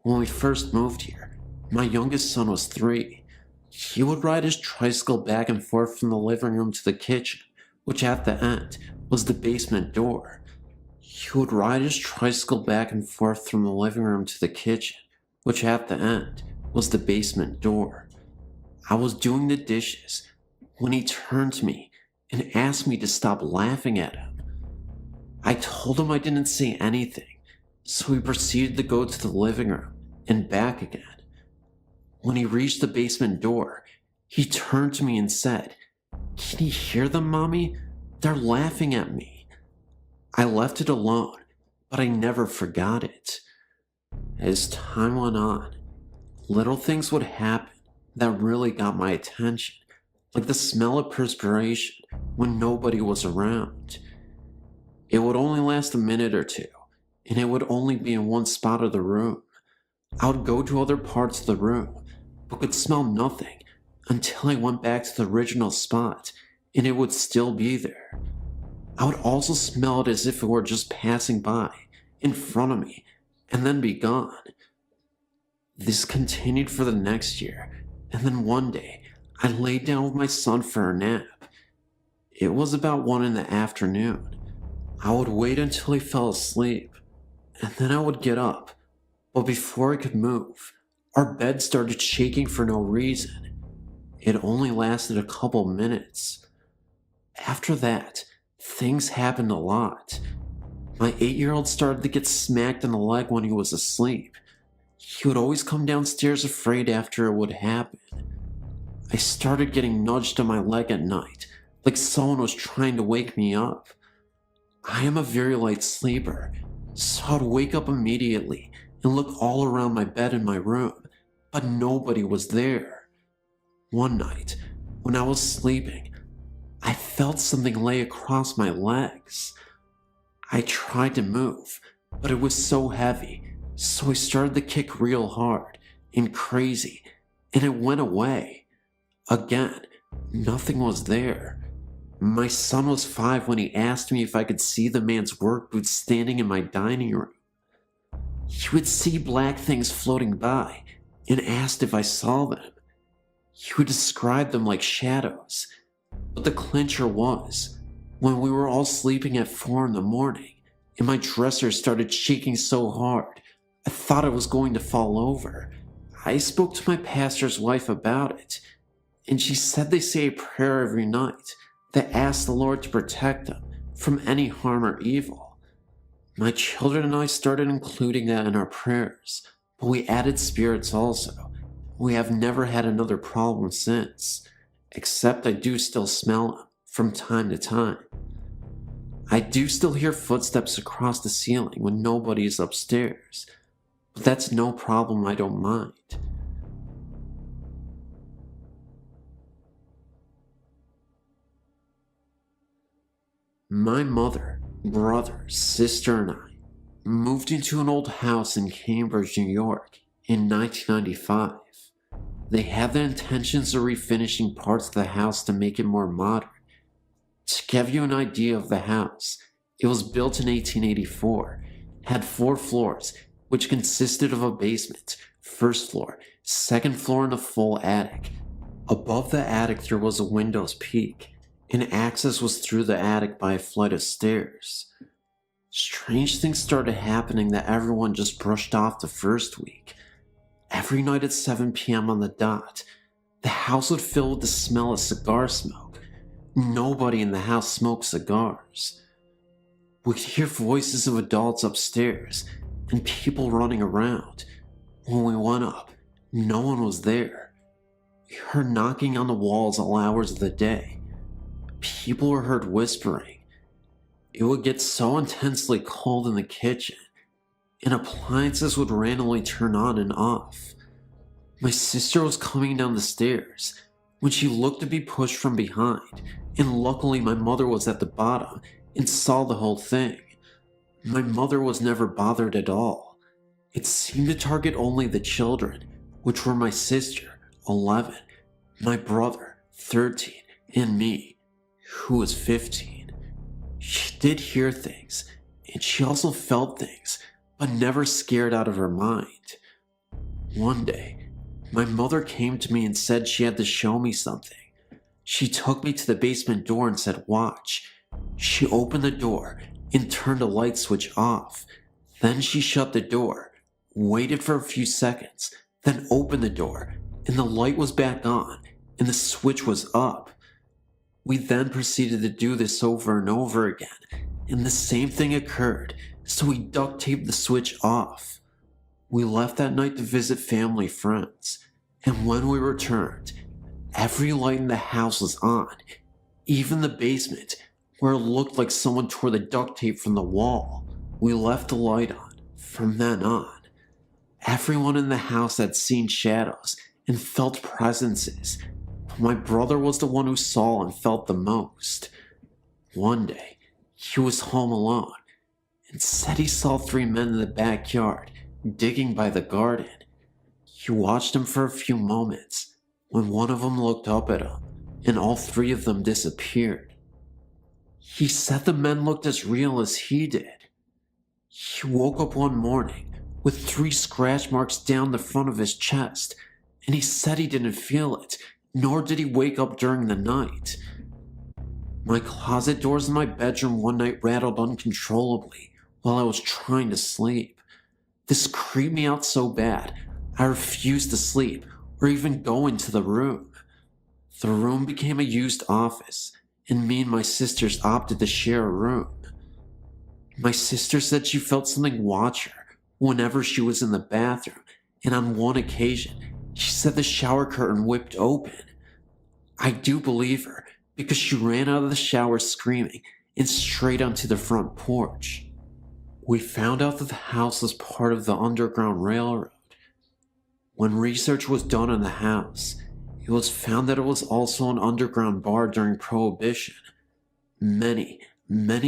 When we first moved here, my youngest son was 3. He would ride his tricycle back and forth from the living room to the kitchen, which at the end was the basement door. He would ride his tricycle back and forth from the living room to the kitchen, which at the end was the basement door. I was doing the dishes when he turned to me and asked me to stop laughing at him. I told him I didn't say anything, so he proceeded to go to the living room and back again. When he reached the basement door, he turned to me and said, "Can you hear them, Mommy? They're laughing at me." I left it alone, but I never forgot it. As time went on, little things would happen that really got my attention, like the smell of perspiration when nobody was around. It would only last a minute or two, and it would only be in one spot of the room. I would go to other parts of the room, but could smell nothing until I went back to the original spot, and it would still be there. I would also smell it as if it were just passing by, in front of me, and then be gone. This continued for the next year, and then one day, I laid down with my son for a nap. It was about 1 in the afternoon. I would wait until he fell asleep, and then I would get up, but before I could move, our bed started shaking for no reason. It only lasted a couple minutes. After that, things happened a lot. My 8-year-old started to get smacked in the leg when he was asleep. He would always come downstairs afraid after it would happen. I started getting nudged on my leg at night, like someone was trying to wake me up. I am a very light sleeper, so I'd wake up immediately and look all around my bed in my room, but nobody was there. One night, when I was sleeping, I felt something lay across my legs. I tried to move, but it was so heavy, so I started to kick real hard and crazy, and it went away. Again, nothing was there. My son was 5 when he asked me if I could see the man's work boots standing in my dining room. He would see black things floating by and asked if I saw them. He would describe them like shadows, but the clincher was, when we were all sleeping at 4 in the morning, and my dresser started shaking so hard, I thought it was going to fall over. I spoke to my pastor's wife about it, and she said they say a prayer every night that asks the Lord to protect them from any harm or evil. My children and I started including that in our prayers, but we added spirits also. We have never had another problem since, except I do still smell them from time to time. I do still hear footsteps across the ceiling when nobody is upstairs, but that's no problem. I don't mind. My mother, brother, sister, and I moved into an old house in Cambridge, New York in 1995. They had the intentions of refinishing parts of the house to make it more modern. To give you an idea of the house, it was built in 1884, had 4 floors, which consisted of a basement, first floor, second floor, and a full attic. Above the attic there was a window's peak, and access was through the attic by a flight of stairs. strange things started happening that everyone just brushed off the first week. Every night at 7 p.m. on the dot, the house would fill with the smell of cigar smoke. Nobody in the house smoked cigars. We could hear voices of adults upstairs and people running around. When we went up, no one was there. We heard knocking on the walls all hours of the day. People were heard whispering. It would get so intensely cold in the kitchen, and appliances would randomly turn on and off. My sister was coming down the stairs when she looked to be pushed from behind, and luckily my mother was at the bottom and saw the whole thing. My mother was never bothered at all. It seemed to target only the children, which were my sister, 11, my brother, 13, and me, who was 15. She did hear things, and she also felt things, but never scared out of her mind. One day, my mother came to me and said she had to show me something. She took me to the basement door and said, "Watch." She opened the door and turned a light switch off. Then she shut the door, waited for a few seconds, then opened the door, and the light was back on, and the switch was up. We then proceeded to do this over and over again, and the same thing occurred, so we duct taped the switch off. We left that night to visit family friends, and when we returned, every light in the house was on, even the basement, where it looked like someone tore the duct tape from the wall. We left the light on. From then on, everyone in the house had seen shadows and felt presences, but my brother was the one who saw and felt the most. One day, he was home alone and said he saw 3 men in the backyard digging by the garden. He watched them for a few moments when one of them looked up at him and all 3 of them disappeared. He said the men looked as real as he did. He woke up one morning with 3 scratch marks down the front of his chest, and he said he didn't feel it, nor did he wake up during the night. My closet doors in my bedroom one night rattled uncontrollably while I was trying to sleep. This creeped me out so bad, I refused to sleep or even go into the room. The room became a used office, and me and my sisters opted to share a room. My sister said she felt something watch her whenever she was in the bathroom, and on one occasion, she said the shower curtain whipped open. I do believe her, because she ran out of the shower screaming and straight onto the front porch. We found out that the house was part of the Underground Railroad. When research was done on the house, it was found that it was also an underground bar during Prohibition. Many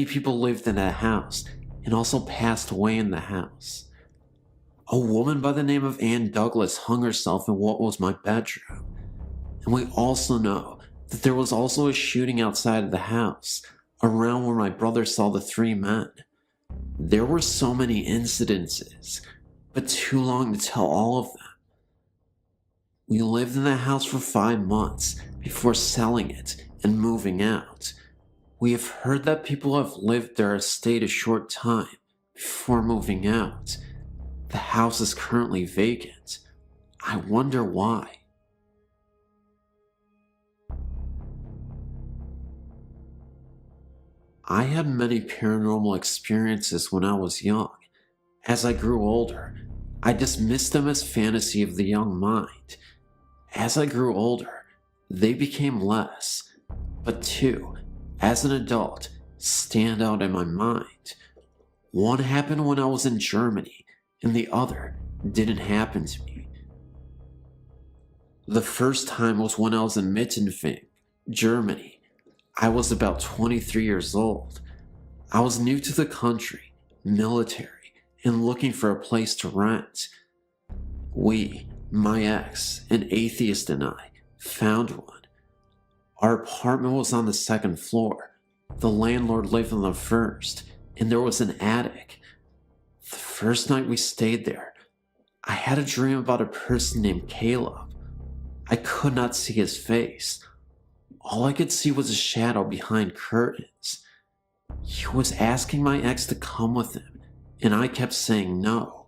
people lived in that house and also passed away in the house. A woman by the name of Ann Douglas hung herself in what was my bedroom. And we also know that there was also a shooting outside of the house, around where my brother saw the 3 men. There were so many incidences, but too long to tell all of them. We lived in the house for 5 months before selling it and moving out. We have heard that people have lived there or stayed a short time before moving out. The house is currently vacant. I wonder why. I had many paranormal experiences when I was young. As I grew older, I dismissed them as fantasy of the young mind. As I grew older, they became less, but 2, as an adult, stand out in my mind. One happened when I was in Germany, and the other didn't happen to me. The first time was when I was in Mittenfing, Germany. I was about 23 years old. I was new to the country, military, and looking for a place to rent. We, my ex, an atheist, and I, found one. Our apartment was on the 2nd floor. The landlord lived on the 1st, and there was an attic. The first night we stayed there, I had a dream about a person named Caleb. I could not see his face. All I could see was a shadow behind curtains. He He was asking my ex to come with him, and I kept saying no.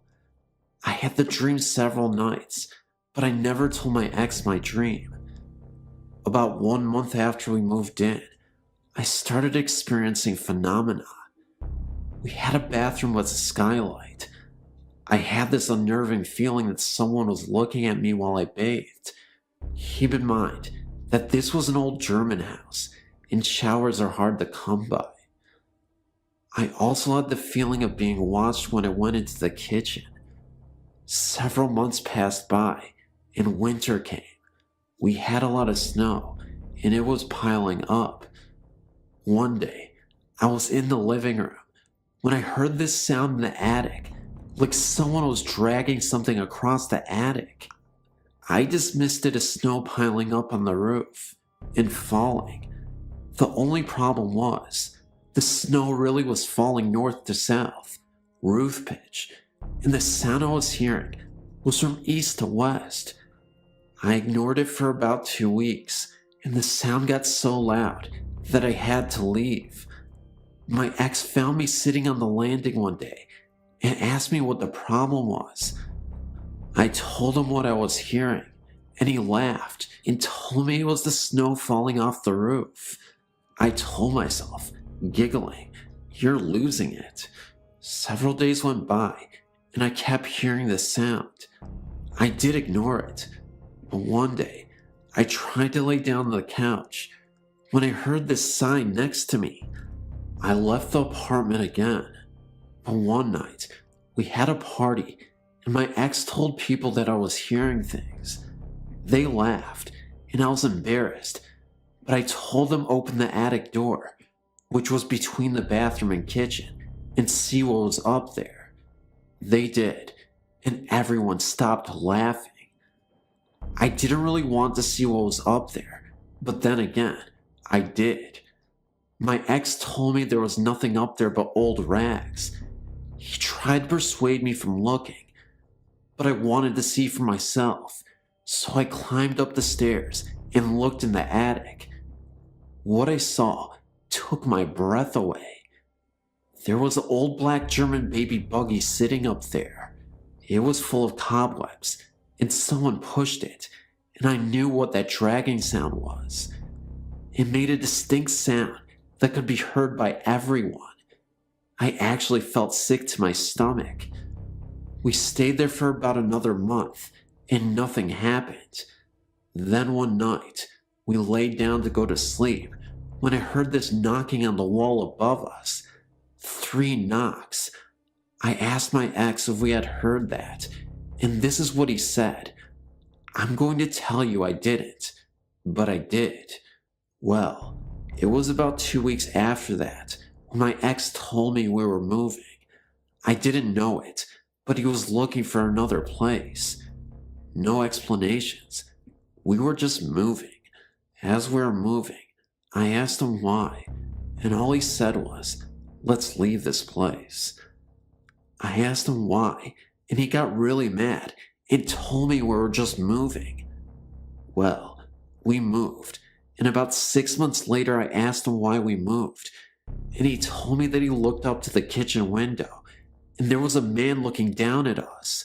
I had the dream several nights, but I never told my ex my dream. About 1 month after we moved in, I started experiencing phenomena. We had a bathroom with a skylight. I had this unnerving feeling that someone was looking at me while I bathed. Keep in mind that this was an old German house, and showers are hard to come by. I also had the feeling of being watched when I went into the kitchen. Several months passed by, and winter came. We had a lot of snow, and it was piling up. One day, I was in the living room when I heard this sound in the attic, like someone was dragging something across the attic. I dismissed it as snow piling up on the roof and falling. The only problem was, the snow really was falling north to south, roof pitch, and the sound I was hearing was from east to west. I ignored it for about 2 weeks, and the sound got so loud that I had to leave. My ex found me sitting on the landing one day and asked me what the problem was. I told him what I was hearing, and he laughed and told me it was the snow falling off the roof. I told myself, giggling, "You're losing it." Several days went by, and I kept hearing the sound. I did ignore it, but one day, I tried to lay down on the couch when I heard this sign next to me. I left the apartment again, but one night, we had a party, and my ex told people that I was hearing things. They laughed, and I was embarrassed, but I told them open the attic door, which was between the bathroom and kitchen, and see what was up there. They did, and everyone stopped laughing. I didn't really want to see what was up there, but then again, I did. My ex told me there was nothing up there but old rags. He tried to persuade me from looking, but I wanted to see for myself, so I climbed up the stairs and looked in the attic. What I saw took my breath away. There was an old black German baby buggy sitting up there. It was full of cobwebs, and someone pushed it, and I knew what that dragging sound was. It made a distinct sound that could be heard by everyone. I actually felt sick to my stomach. We stayed there for about another month, and nothing happened. Then one night, we laid down to go to sleep when I heard this knocking on the wall above us. 3 knocks. I asked my ex if we had heard that, and this is what he said. I'm going to tell you I didn't, but I did. Well, it was about 2 weeks after that when my ex told me we were moving. I didn't know it, but he was looking for another place. No explanations. We were just moving. As we were moving, I asked him why, and all he said was, "Let's leave this place." I asked him why, and he got really mad and told me we were just moving. Well, we moved, and about 6 months later I asked him why we moved, and he told me that he looked up to the kitchen window, and there was a man looking down at us.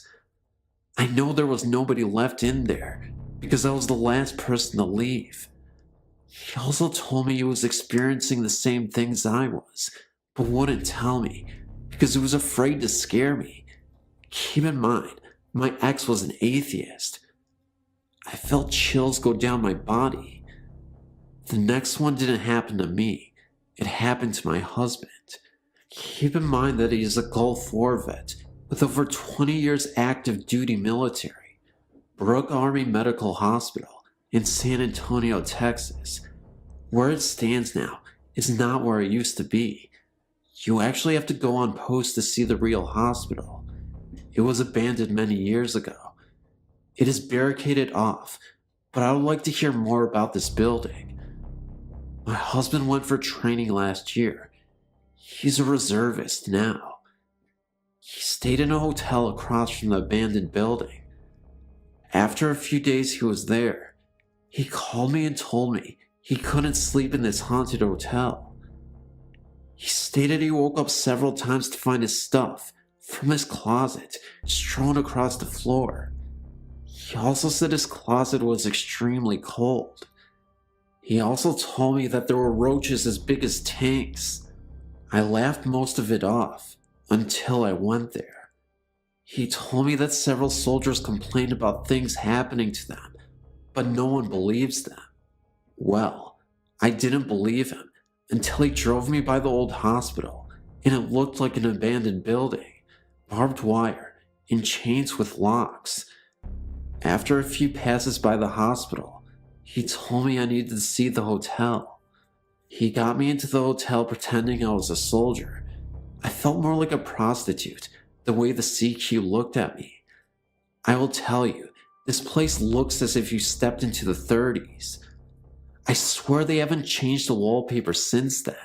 I know there was nobody left in there, because I was the last person to leave. He also told me he was experiencing the same things I was, but wouldn't tell me, because he was afraid to scare me. Keep in mind, my ex was an atheist. I felt chills go down my body. The next one didn't happen to me. It happened to my husband. Keep in mind that he is a Gulf War vet with over 20 years active duty military. Brooke Army Medical Hospital in San Antonio, Texas. Where it stands now is not where it used to be. You actually have to go on post to see the real hospital. It was abandoned many years ago. It is barricaded off, but I would like to hear more about this building. My husband went for training last year. He's a reservist now. He stayed in a hotel across from the abandoned building. After a few days he was there, he called me and told me he couldn't sleep in this haunted hotel. He stated he woke up several times to find his stuff from his closet strewn across the floor. He also said his closet was extremely cold. He also told me that there were roaches as big as tanks. I laughed most of it off until I went there. He told me that several soldiers complained about things happening to them, but no one believes them. Well, I didn't believe him until he drove me by the old hospital, and it looked like an abandoned building, barbed wire, and chains with locks. After a few passes by the hospital, he told me I needed to see the hotel. He got me into the hotel pretending I was a soldier. I felt more like a prostitute, the way the CQ looked at me. I will tell you, this place looks as if you stepped into the 30s. I swear they haven't changed the wallpaper since then.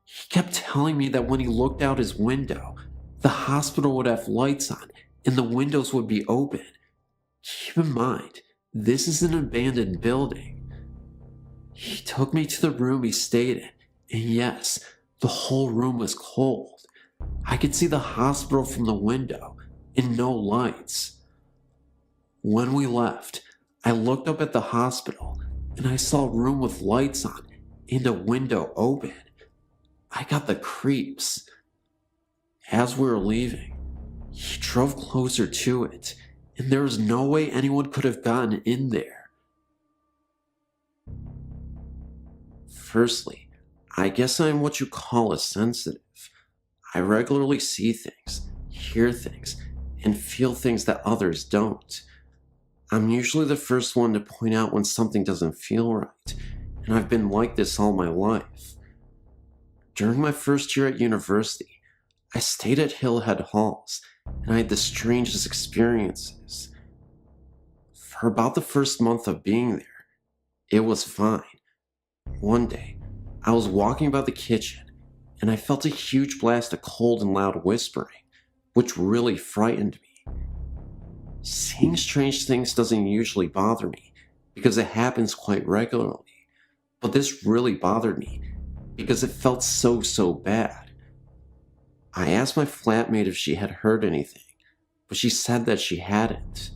He kept telling me that when he looked out his window, the hospital would have lights on and the windows would be open. Keep in mind, this is an abandoned building. He took me to the room he stayed in, and yes, the whole room was cold. I could see the hospital from the window and no lights. When we left, I looked up at the hospital and I saw a room with lights on and a window open. I got the creeps. As we were leaving, he drove closer to it, and there was no way anyone could have gotten in there. Firstly, I guess I'm what you call a sensitive. I regularly see things, hear things, and feel things that others don't. I'm usually the first one to point out when something doesn't feel right, and I've been like this all my life. During my first year at university, I stayed at Hillhead Halls, and I had the strangest experiences. For about the first month of being there, it was fine. One day, I was walking by the kitchen, and I felt a huge blast of cold and loud whispering, which really frightened me. Seeing strange things doesn't usually bother me, because it happens quite regularly, but this really bothered me, because it felt so bad. I asked my flatmate if she had heard anything, but she said that she hadn't.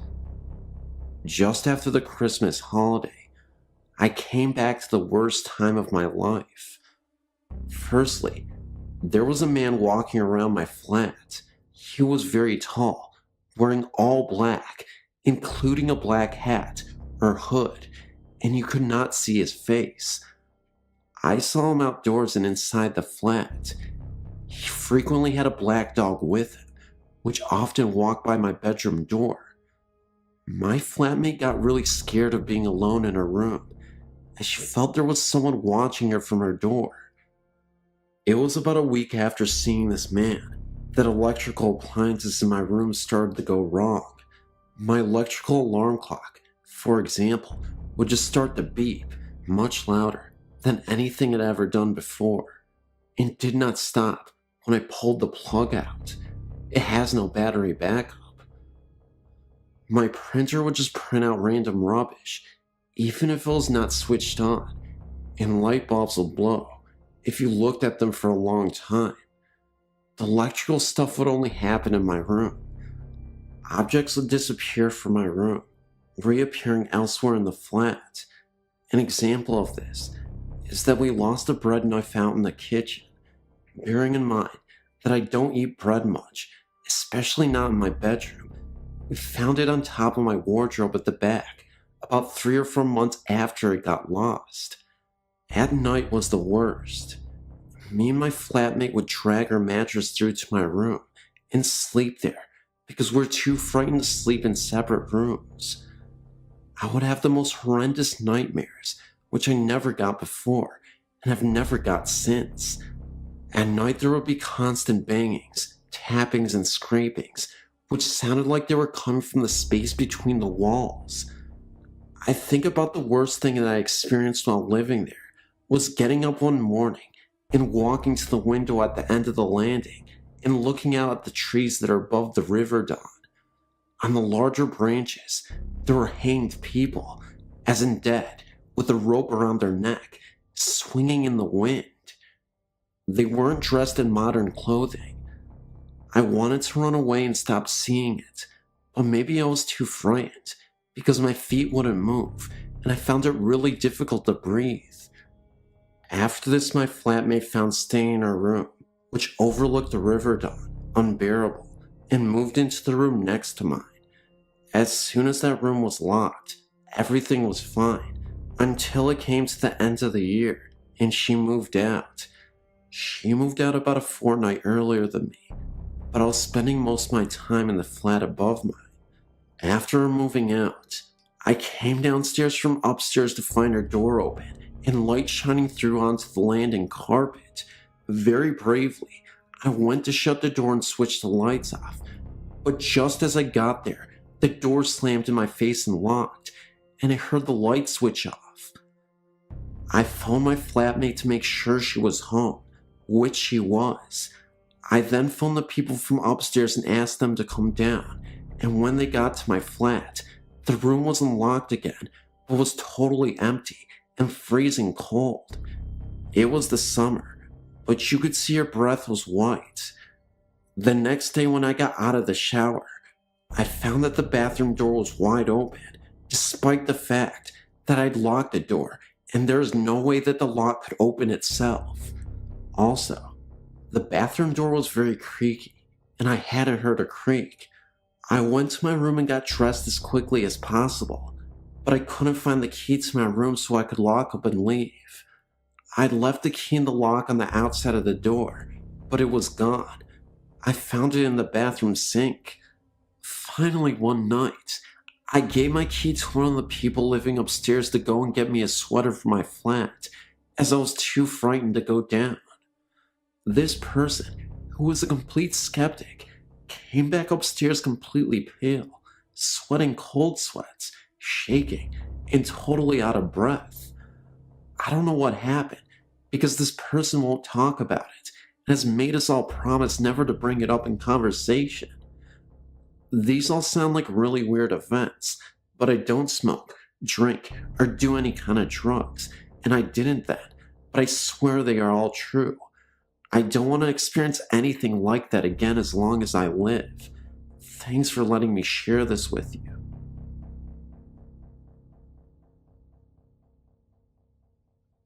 Just after the Christmas holiday, I came back to the worst time of my life. Firstly, there was a man walking around my flat. He was very tall, wearing all black, including a black hat or hood, and you could not see his face. I saw him outdoors and inside the flat. He frequently had a black dog with him, which often walked by my bedroom door. My flatmate got really scared of being alone in her room, as she felt there was someone watching her from her door. It was about a week after seeing this man that electrical appliances in my room started to go wrong. My electrical alarm clock, for example, would just start to beep much louder than anything it had ever done before, and did not stop when I pulled the plug out. It has no battery backup. My printer would just print out random rubbish, even if it was not switched on, and light bulbs would blow if you looked at them for a long time. The electrical stuff would only happen in my room. Objects would disappear from my room, reappearing elsewhere in the flat. An example of this is that we lost a bread knife out in the kitchen, bearing in mind that I don't eat bread much, especially not in my bedroom. We found it on top of my wardrobe at the back, about 3 or 4 months after it got lost. At night was the worst. Me and my flatmate would drag our mattress through to my room and sleep there because we're too frightened to sleep in separate rooms. I would have the most horrendous nightmares, which I never got before and have never got since. At night there would be constant bangings, tappings, and scrapings, which sounded like they were coming from the space between the walls. I think about the worst thing that I experienced while living there was getting up one morning and walking to the window at the end of the landing and looking out at the trees that are above the river dawn. On the larger branches, there were hanged people, as in dead, with a rope around their neck, swinging in the wind. They weren't dressed in modern clothing. I wanted to run away and stop seeing it, but maybe I was too frightened because my feet wouldn't move and I found it really difficult to breathe. After this, my flatmate found staying in her room, which overlooked the river Dawn, unbearable, and moved into the room next to mine. As soon as that room was locked, everything was fine, until it came to the end of the year, and she moved out. She moved out about a fortnight earlier than me, but I was spending most of my time in the flat above mine. After her moving out, I came downstairs from upstairs to find her door open and light shining through onto the landing carpet. Very bravely, I went to shut the door and switch the lights off, but just as I got there, the door slammed in my face and locked, and I heard the light switch off. I phoned my flatmate to make sure she was home, which she was. I then phoned the people from upstairs and asked them to come down, and when they got to my flat, the room was unlocked again, but was totally empty and freezing cold. It was the summer, but you could see her breath was white. The next day when I got out of the shower, I found that the bathroom door was wide open, despite the fact that I'd locked the door, and there is no way that the lock could open itself. Also, the bathroom door was very creaky, and I hadn't heard a creak. I went to my room and got dressed as quickly as possible, but I couldn't find the key to my room so I could lock up and leave. I'd left the key in the lock on the outside of the door, but it was gone. I found it in the bathroom sink. Finally, one night, I gave my key to one of the people living upstairs to go and get me a sweater for my flat, as I was too frightened to go down. This person, who was a complete skeptic, came back upstairs completely pale, sweating cold sweats, shaking, and totally out of breath. I don't know what happened, because this person won't talk about it, and has made us all promise never to bring it up in conversation. These all sound like really weird events, but I don't smoke, drink, or do any kind of drugs, and I didn't then, but I swear they are all true. I don't want to experience anything like that again as long as I live. Thanks for letting me share this with you.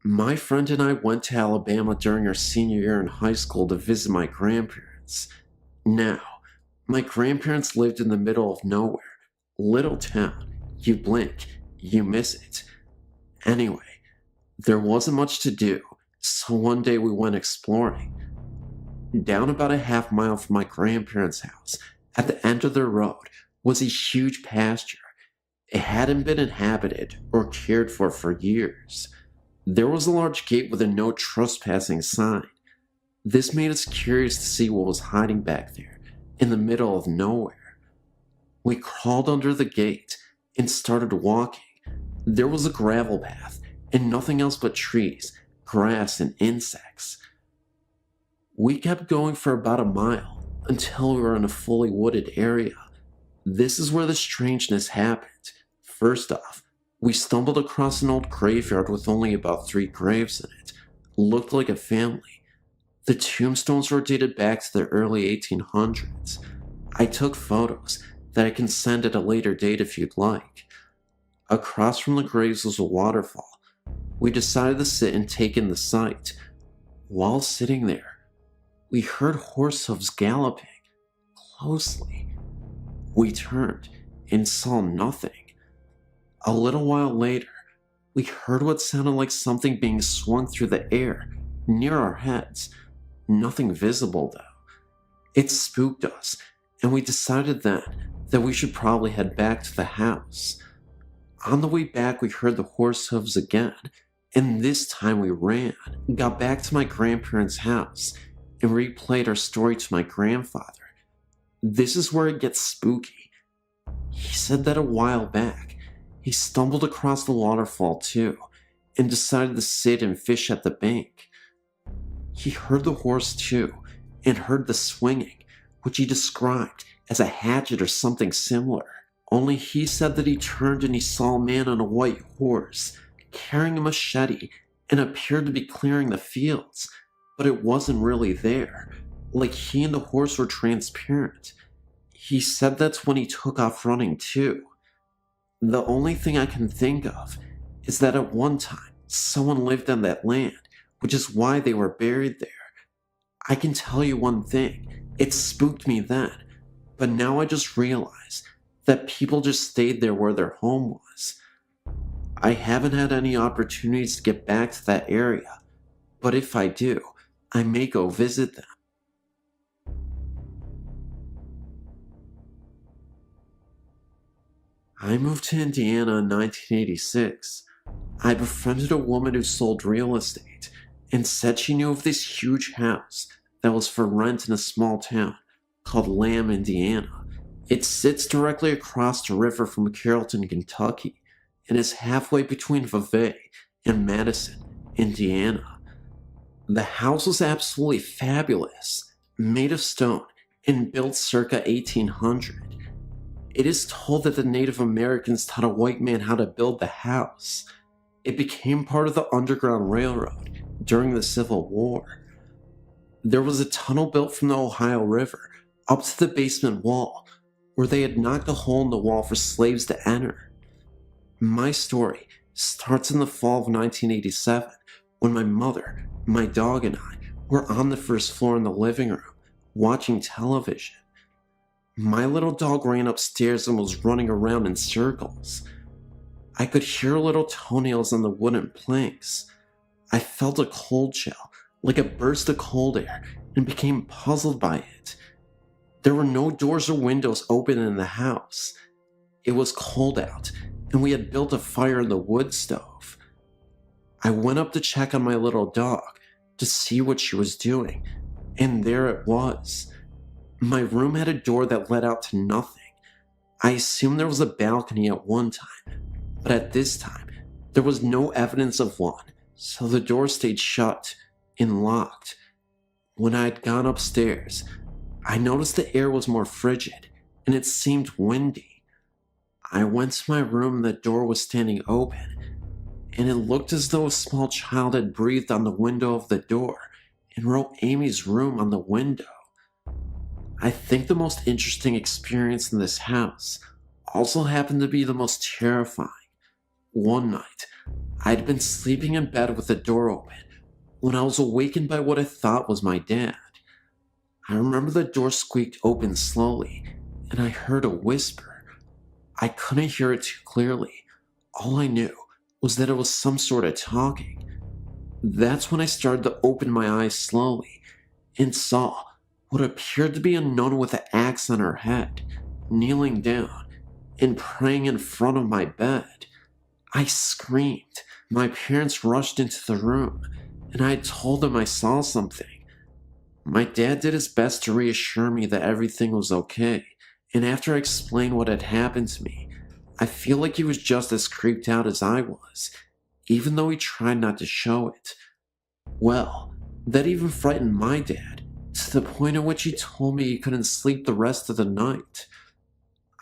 My friend and I went to Alabama during our senior year in high school to visit my grandparents. Now, my grandparents lived in the middle of nowhere. Little town. You blink, you miss it. Anyway, there wasn't much to do, so one day we went exploring. Down about a half mile from my grandparents' house, at the end of the road, was a huge pasture. It hadn't been inhabited or cared for years. There was a large gate with a no trespassing sign. This made us curious to see what was hiding back there, in the middle of nowhere. We crawled under the gate and started walking. There was a gravel path and nothing else but trees, grass, and insects. We kept going for about a mile until we were in a fully wooded area. This is where the strangeness happened. First off, we stumbled across an old graveyard with only about 3 graves in it. Looked like a family. The tombstones were dated back to the early 1800s. I took photos that I can send at a later date if you'd like. Across from the graves was a waterfall. We decided to sit and take in the sight. While sitting there, we heard horse hooves galloping closely. We turned and saw nothing. A little while later, we heard what sounded like something being swung through the air near our heads. Nothing visible though. It spooked us, and we decided then that we should probably head back to the house. On the way back, we heard the horse hooves again, and this time we ran, got back to my grandparents' house, and replayed our story to my grandfather. This is where it gets spooky. He said that a while back, he stumbled across the waterfall too, and decided to sit and fish at the bank. He heard the horse too, and heard the swinging, which he described as a hatchet or something similar. Only he said that he turned and he saw a man on a white horse, carrying a machete, and appeared to be clearing the fields. but it wasn't really there, like he and the horse were transparent. He said that's when he took off running too. The only thing I can think of is that at one time, someone lived on that land, which is why they were buried there. I can tell you one thing, it spooked me then, but now I just realize that people just stayed there where their home was. I haven't had any opportunities to get back to that area, but if I do, I may go visit them. I moved to Indiana in 1986. I befriended a woman who sold real estate and said she knew of this huge house that was for rent in a small town called Lamb, Indiana. It sits directly across the river from Carrollton, Kentucky, and is halfway between Vevey and Madison, Indiana. The house was absolutely fabulous, made of stone and built circa 1800. It is told that the Native Americans taught a white man how to build the house. It became part of the Underground Railroad during the Civil War. There was a tunnel built from the Ohio River up to the basement wall, where they had knocked a hole in the wall for slaves to enter. My story starts in the fall of 1987, when my mother, my dog, and I were on the first floor in the living room, watching television. My little dog ran upstairs and was running around in circles. I could hear little toenails on the wooden planks. I felt a cold chill, like a burst of cold air, and became puzzled by it. There were no doors or windows open in the house. It was cold out, and we had built a fire in the wood stove. I went up to check on my little dog to see what she was doing, and there it was. My room had a door that led out to nothing. I assumed there was a balcony at one time, but at this time, there was no evidence of one, so the door stayed shut and locked. When I had gone upstairs, I noticed the air was more frigid, and it seemed windy. I went to my room and the door was standing open, and it looked as though a small child had breathed on the window of the door and wrote Amy's room on the window. I think the most interesting experience in this house also happened to be the most terrifying. One night, I'd been sleeping in bed with the door open when I was awakened by what I thought was my dad. I remember the door squeaked open slowly, and I heard a whisper. I couldn't hear it too clearly. All I knew was that it was some sort of talking. That's when I started to open my eyes slowly and saw what appeared to be a nun with an axe on her head, kneeling down and praying in front of my bed. I screamed. My parents rushed into the room, and I told them I saw something. My dad did his best to reassure me that everything was okay, and after I explained what had happened to me, I feel like he was just as creeped out as I was, even though he tried not to show it. Well, that even frightened my dad, to the point at which he told me he couldn't sleep the rest of the night.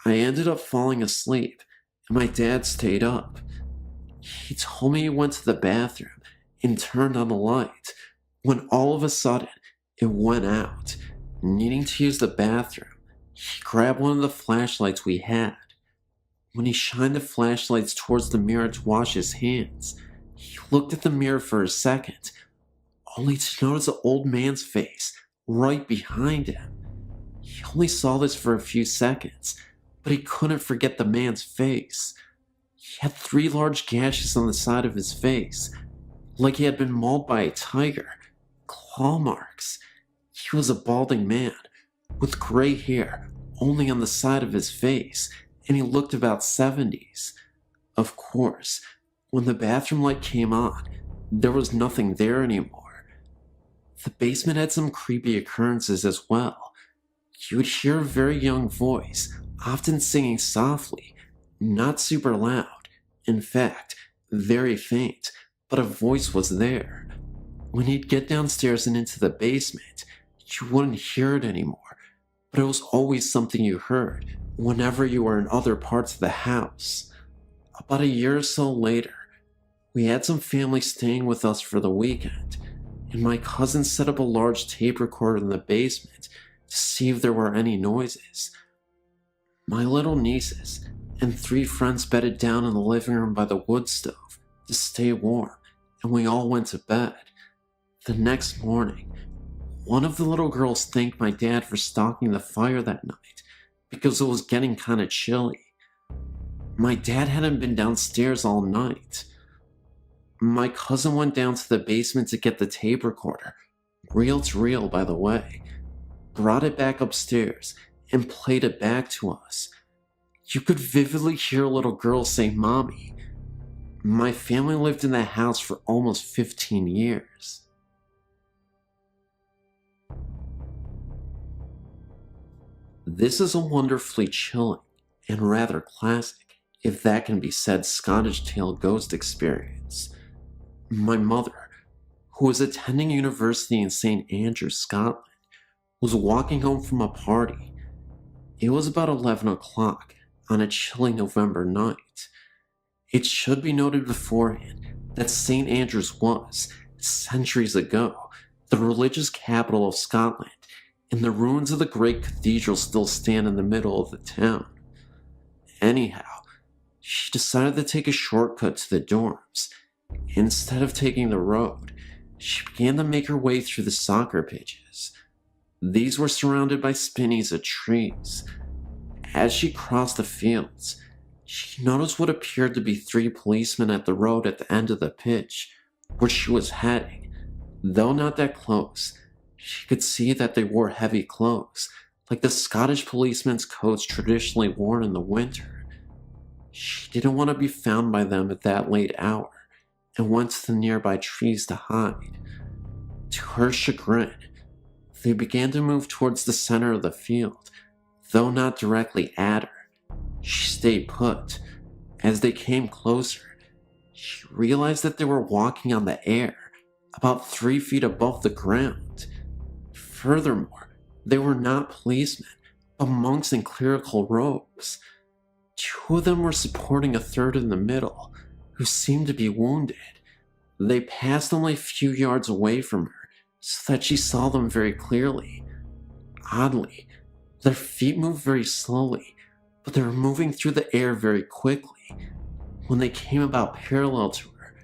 I ended up falling asleep, and my dad stayed up. He told me he went to the bathroom and turned on the light, when all of a sudden, it went out. Needing to use the bathroom, he grabbed one of the flashlights we had. When he shined the flashlights towards the mirror to wash his hands, he looked at the mirror for a second, only to notice an old man's face right behind him. He only saw this for a few seconds, but he couldn't forget the man's face. He had 3 large gashes on the side of his face, like he had been mauled by a tiger. Claw marks. He was a balding man, with gray hair only on the side of his face, and he looked about 70s. Of course, when the bathroom light came on, there was nothing there anymore. The basement had some creepy occurrences as well. You would hear a very young voice, often singing softly, not super loud. In fact, very faint, but a voice was there. When you'd get downstairs and into the basement, you wouldn't hear it anymore, but it was always something you heard whenever you were in other parts of the house. About a year or so later, we had some family staying with us for the weekend, and my cousin set up a large tape recorder in the basement to see if there were any noises. My little nieces and 3 friends bedded down in the living room by the wood stove to stay warm, and we all went to bed. The next morning, one of the little girls thanked my dad for stocking the fire that night because it was getting kinda chilly. My dad hadn't been downstairs all night. My cousin went down to the basement to get the tape recorder, reel to reel by the way, brought it back upstairs, and played it back to us. You could vividly hear a little girl say, "Mommy." My family lived in that house for almost 15 years. This is a wonderfully chilling and rather classic, if that can be said, Scottish tale ghost experience. My mother, who was attending university in St. Andrews, Scotland, was walking home from a party. It was about 11 o'clock on a chilly November night. It should be noted beforehand that St. Andrews was, centuries ago, the religious capital of Scotland, and the ruins of the great cathedral still stand in the middle of the town. Anyhow, she decided to take a shortcut to the dorms. Instead of taking the road, she began to make her way through the soccer pitches. These were surrounded by spinnies of trees. As she crossed the fields, she noticed what appeared to be 3 policemen at the road at the end of the pitch, where she was heading. Though not that close, she could see that they wore heavy clothes, like the Scottish policemen's coats traditionally worn in the winter. She didn't want to be found by them at that late hour, and went to the nearby trees to hide. To her chagrin, they began to move towards the center of the field, though not directly at her. She stayed put. As they came closer, she realized that they were walking on the air, about 3 feet above the ground. Furthermore, they were not policemen, but monks in clerical robes. 2 of them were supporting a third in the middle, who seemed to be wounded. They passed only a few yards away from her, so that she saw them very clearly. Oddly, their feet moved very slowly, but they were moving through the air very quickly. When they came about parallel to her,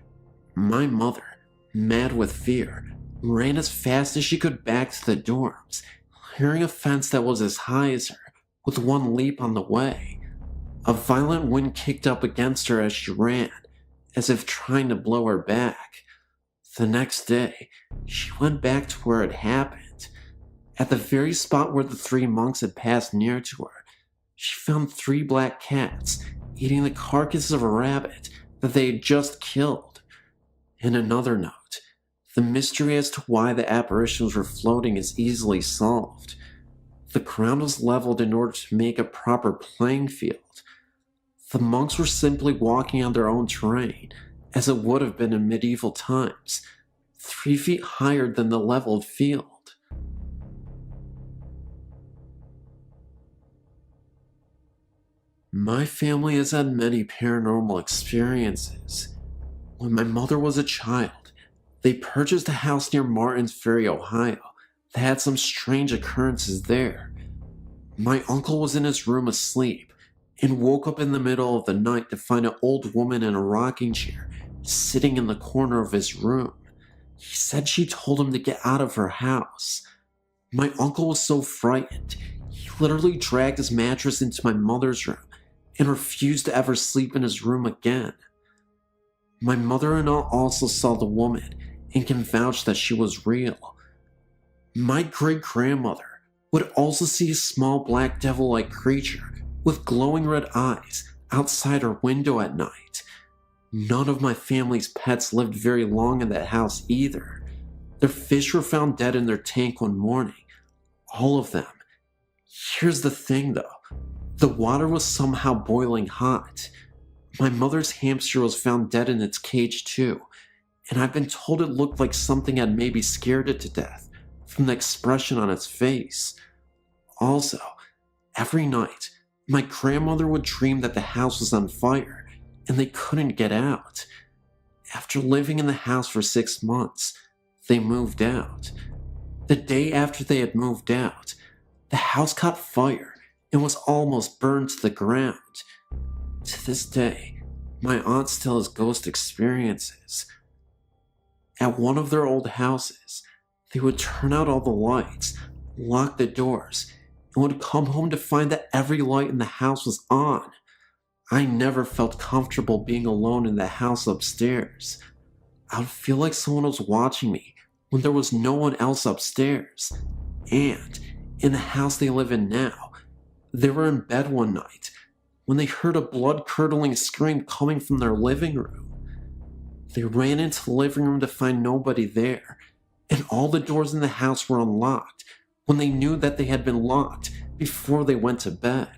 my mother, mad with fear, ran as fast as she could back to the dorms, clearing a fence that was as high as her, with one leap on the way. A violent wind kicked up against her as she ran, as if trying to blow her back. The next day, she went back to where it happened. At the very spot where the 3 monks had passed near to her, she found 3 black cats eating the carcass of a rabbit that they had just killed. In another note, the mystery as to why the apparitions were floating is easily solved. The ground was leveled in order to make a proper playing field. The monks were simply walking on their own terrain, as it would have been in medieval times, 3 feet higher than the leveled field. My family has had many paranormal experiences. When my mother was a child, they purchased a house near Martins Ferry, Ohio, that had some strange occurrences there. My uncle was in his room asleep, and woke up in the middle of the night to find an old woman in a rocking chair sitting in the corner of his room. He said she told him to get out of her house. My uncle was so frightened, he literally dragged his mattress into my mother's room and refused to ever sleep in his room again. My mother-in-law also saw the woman and can vouch that she was real. My great-grandmother would also see a small black devil-like creature with glowing red eyes outside her window at night. None of my family's pets lived very long in that house either. Their fish were found dead in their tank one morning. All of them. Here's the thing though. The water was somehow boiling hot. My mother's hamster was found dead in its cage too, and I've been told it looked like something had maybe scared it to death from the expression on its face. Also, every night, my grandmother would dream that the house was on fire and they couldn't get out. After living in the house for 6 months, they moved out. The day after they had moved out, the house caught fire and was almost burned to the ground. To this day, my aunt still has ghost experiences. At one of their old houses, they would turn out all the lights, lock the doors, and would come home to find that every light in the house was on. I never felt comfortable being alone in the house upstairs. I would feel like someone was watching me when there was no one else upstairs. And in the house they live in now, they were in bed one night when they heard a blood-curdling scream coming from their living room. They ran into the living room to find nobody there, and all the doors in the house were unlocked when they knew that they had been locked before they went to bed.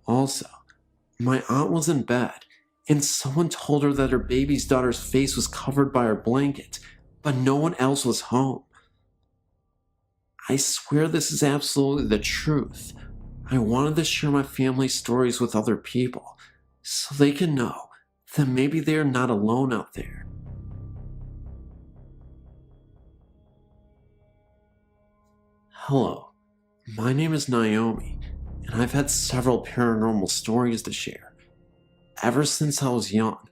Also, my aunt was in bed, and someone told her that her baby's daughter's face was covered by her blanket, but no one else was home. I swear this is absolutely the truth. I wanted to share my family's stories with other people, so they can know that maybe they are not alone out there. Hello, my name is Naomi, and I've had several paranormal stories to share. Ever since I was young,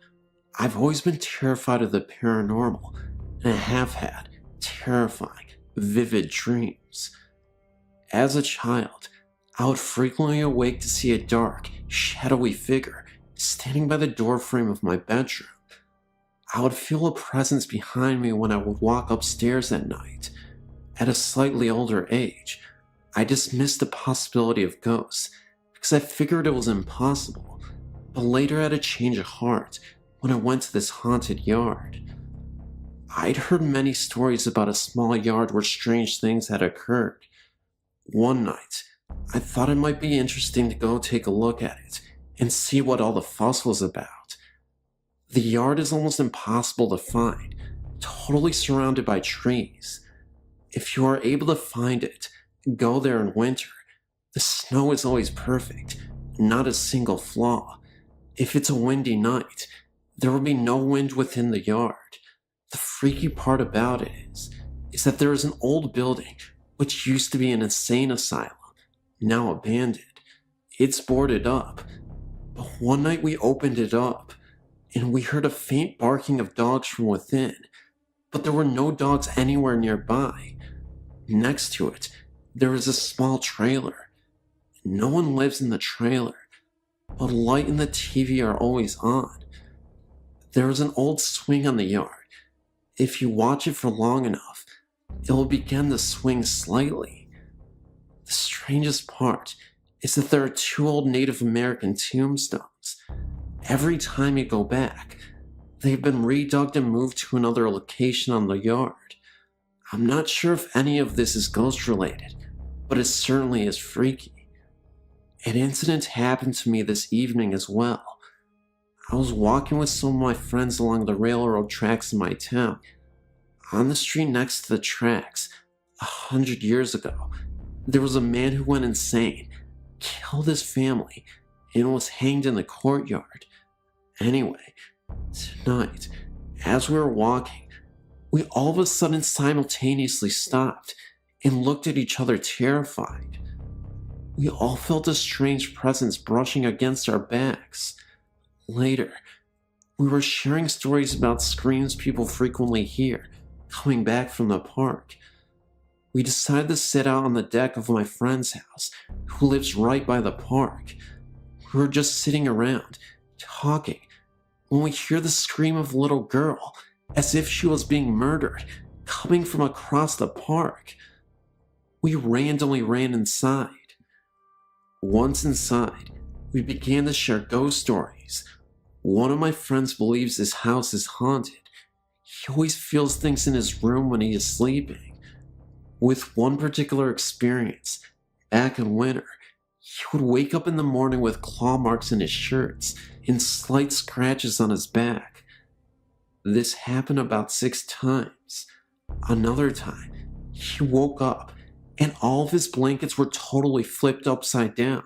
I've always been terrified of the paranormal, and I have had terrifying, vivid dreams. As a child, I would frequently awake to see a dark, shadowy figure standing by the doorframe of my bedroom. I would feel a presence behind me when I would walk upstairs at night. At a slightly older age, I dismissed the possibility of ghosts because I figured it was impossible, but later I had a change of heart when I went to this haunted yard. I'd heard many stories about a small yard where strange things had occurred. One night, I thought it might be interesting to go take a look at it and see what all the fuss was about. The yard is almost impossible to find, totally surrounded by trees. If you are able to find it, go there in winter. The snow is always perfect, not a single flaw. If it's a windy night, there will be no wind within the yard. The freaky part about it is that there is an old building which used to be an insane asylum, now abandoned. It's boarded up, but one night we opened it up, and we heard a faint barking of dogs from within, but there were no dogs anywhere nearby. Next to it, there is a small trailer. No one lives in the trailer, but light and the TV are always on. There is an old swing on the yard. If you watch it for long enough, it will begin to swing slightly. The strangest part is that there are 2 old Native American tombstones. Every time you go back, they've been redug and moved to another location on the yard. I'm not sure if any of this is ghost related, but it certainly is freaky. An incident happened to me this evening as well. I was walking with some of my friends along the railroad tracks in my town. On the street next to the tracks, 100 years ago, there was a man who went insane, killed his family, and was hanged in the courtyard. Anyway, tonight, as we were walking, we all of a sudden simultaneously stopped and looked at each other terrified. We all felt a strange presence brushing against our backs. Later, we were sharing stories about screams people frequently hear coming back from the park. We decided to sit out on the deck of my friend's house, who lives right by the park. We were just sitting around, talking, when we hear the scream of a little girl, as if she was being murdered, coming from across the park. We randomly ran inside. Once inside, we began to share ghost stories. One of my friends believes this house is haunted. He always feels things in his room when he is sleeping. With one particular experience, back in winter, he would wake up in the morning with claw marks in his shirts and slight scratches on his back. This happened about 6 times. Another time, he woke up and all of his blankets were totally flipped upside down,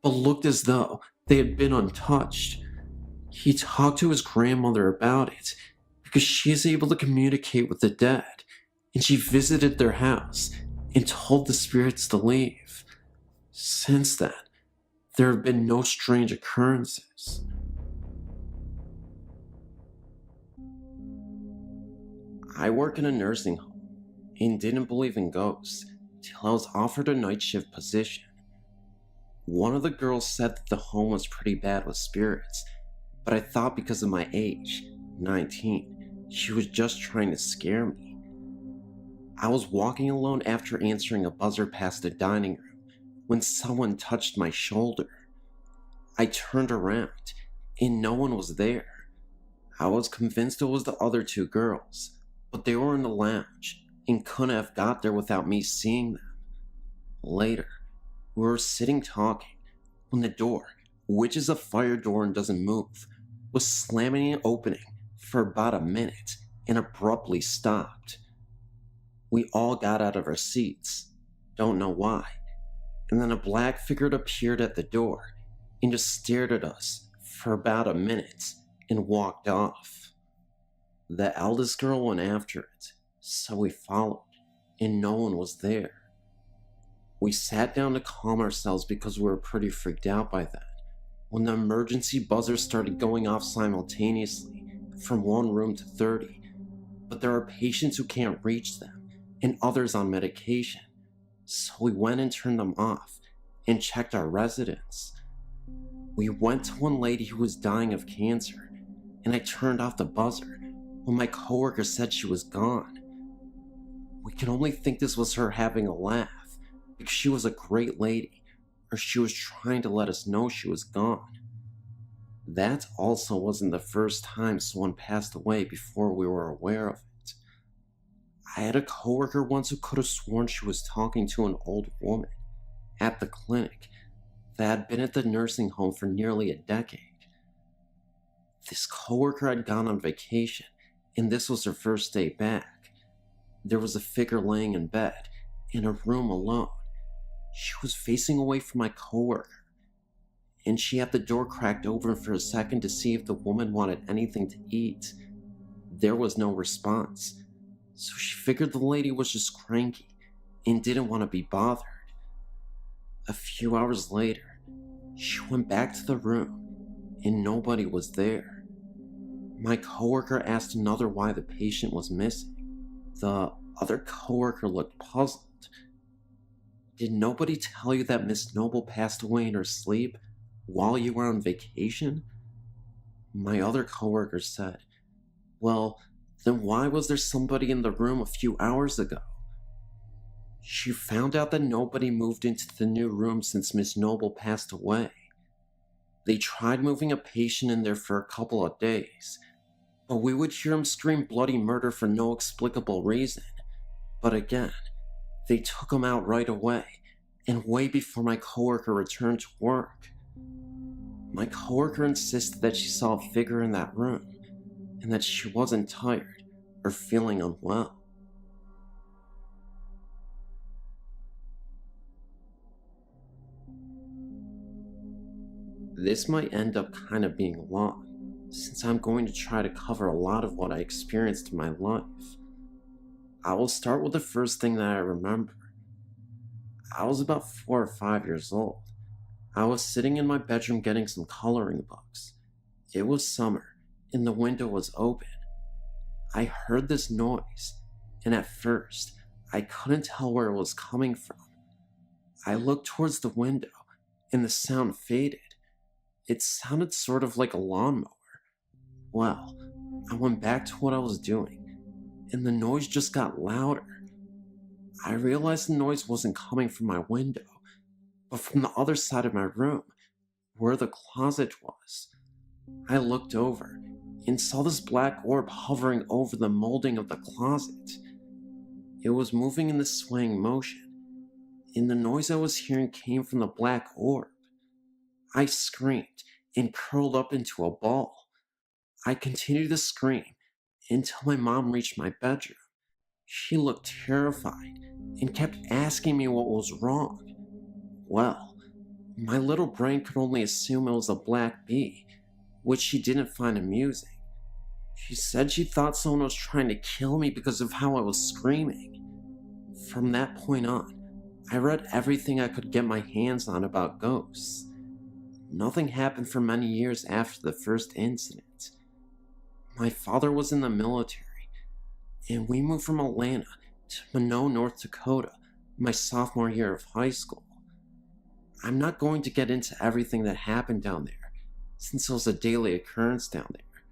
but looked as though they had been untouched. He talked to his grandmother about it because she is able to communicate with the dead, and she visited their house and told the spirits to leave. Since then, there have been no strange occurrences. I work in a nursing home and didn't believe in ghosts till I was offered a night shift position. One of the girls said that the home was pretty bad with spirits, but I thought because of my age, 19, she was just trying to scare me. I was walking alone after answering a buzzer past the dining room when someone touched my shoulder. I turned around and no one was there. I was convinced it was the other two girls, but they were in the lounge and couldn't have got there without me seeing them. Later, we were sitting talking when the door, which is a fire door and doesn't move, was slamming and opening for about a minute and abruptly stopped. We all got out of our seats, don't know why, and then a black figure appeared at the door and just stared at us for about a minute and walked off. The eldest girl went after it, so we followed, and no one was there. We sat down to calm ourselves because we were pretty freaked out by that, when the emergency buzzers started going off simultaneously from one room to 30, but there are patients who can't reach them and others on medication, so we went and turned them off and checked our residents. We went to one lady who was dying of cancer, and I turned off the buzzer when my coworker said she was gone. We can only think this was her having a laugh, because she was a great lady, or she was trying to let us know she was gone. That also wasn't the first time someone passed away before we were aware of it. I had a coworker once who could have sworn she was talking to an old woman at the clinic that had been at the nursing home for nearly a decade. This coworker had gone on vacation, and this was her first day back. There was a figure laying in bed, in a room alone. She was facing away from my coworker, and she had the door cracked open for a second to see if the woman wanted anything to eat. There was no response, so she figured the lady was just cranky and didn't want to be bothered. A few hours later, she went back to the room, and nobody was there. My coworker asked another why the patient was missing. The other coworker looked puzzled. Did nobody tell you that Miss Noble passed away in her sleep while you were on vacation? My other coworker said, well, then why was there somebody in the room a few hours ago? She found out that nobody moved into the new room since Miss Noble passed away. They tried moving a patient in there for a couple of days, but we would hear him scream bloody murder for no explicable reason. But again, they took him out right away, and way before my coworker returned to work. My coworker insisted that she saw a figure in that room, and that she wasn't tired or feeling unwell. This might end up kind of being long, since I'm going to try to cover a lot of what I experienced in my life. I will start with the first thing that I remember. I was about 4 or 5 years old. I was sitting in my bedroom getting some coloring books. It was summer, and the window was open. I heard this noise, and at first, I couldn't tell where it was coming from. I looked towards the window, and the sound faded. It sounded sort of like a lawnmower. Well, I went back to what I was doing, and the noise just got louder. I realized the noise wasn't coming from my window, but from the other side of my room, where the closet was. I looked over and saw this black orb hovering over the molding of the closet. It was moving in this swaying motion, and the noise I was hearing came from the black orb. I screamed and curled up into a ball. I continued to scream until my mom reached my bedroom. She looked terrified and kept asking me what was wrong. Well, my little brain could only assume it was a black bee, which she didn't find amusing. She said she thought someone was trying to kill me because of how I was screaming. From that point on, I read everything I could get my hands on about ghosts. Nothing happened for many years after the first incident. My father was in the military, and we moved from Atlanta to MYUU, North Dakota, my sophomore year of high school. I'm not going to get into everything that happened down there, since it was a daily occurrence down there,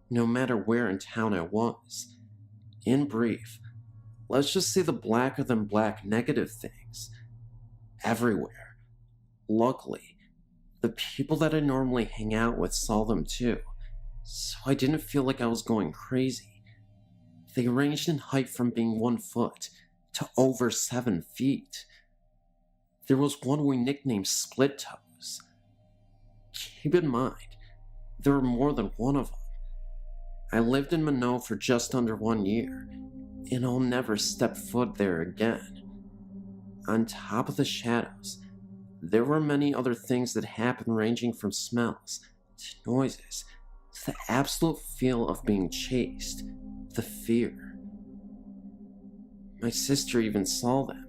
no matter where in town I was. In brief, let's just say the blacker than black negative things. Everywhere. Luckily, the people that I normally hang out with saw them too, so I didn't feel like I was going crazy. They ranged in height from being 1 foot to over 7 feet. There was one we nicknamed Split Toes. Keep in mind, there were more than one of them. I lived in MYUU for just under 1 year, and I'll never step foot there again. On top of the shadows, there were many other things that happened, ranging from smells to noises to the absolute feel of being chased, the fear. My sister even saw them,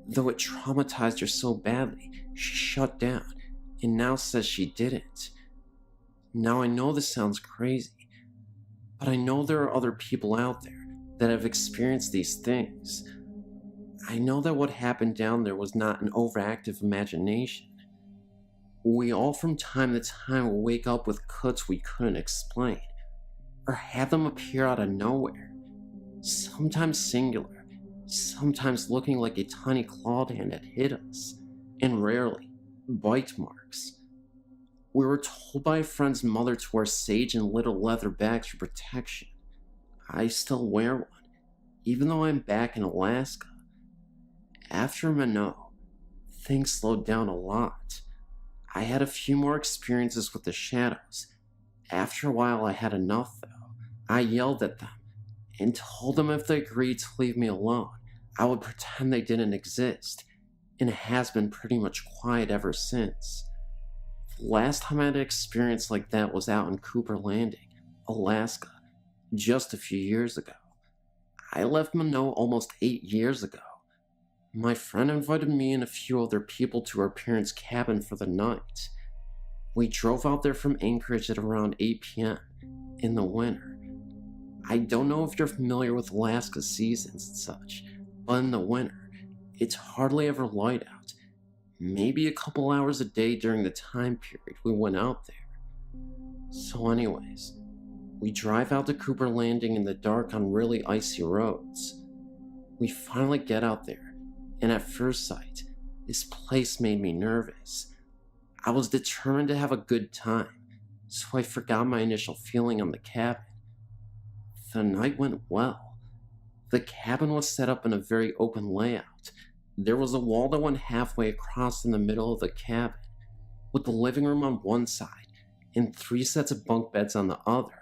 though it traumatized her so badly she shut down and now says she didn't. Now I know this sounds crazy, but I know there are other people out there that have experienced these things. I know that what happened down there was not an overactive imagination. We all from time to time will wake up with cuts we couldn't explain, or have them appear out of nowhere, sometimes singular, sometimes looking like a tiny clawed hand had hit us, and rarely bite marks. We were told by a friend's mother to wear sage and little leather bags for protection. I still wear one, even though I'm back in Alaska. After MYUU, things slowed down a lot. I had a few more experiences with the shadows. After a while, I had enough, though. I yelled at them and told them if they agreed to leave me alone, I would pretend they didn't exist, and it has been pretty much quiet ever since. The last time I had an experience like that was out in Cooper Landing, Alaska, just a few years ago. I left MYUU almost 8 years ago. My friend invited me and a few other people to her parents' cabin for the night. We drove out there from Anchorage at around 8 p.m. in the winter. I don't know if you're familiar with Alaska seasons and such, but in the winter, it's hardly ever light out. Maybe a couple hours a day during the time period we went out there. So anyways, we drive out to Cooper Landing in the dark on really icy roads. We finally get out there, and at first sight, this place made me nervous. I was determined to have a good time, so I forgot my initial feeling on the cabin. The night went well. The cabin was set up in a very open layout. There was a wall that went halfway across in the middle of the cabin, with the living room on one side and 3 sets of bunk beds on the other.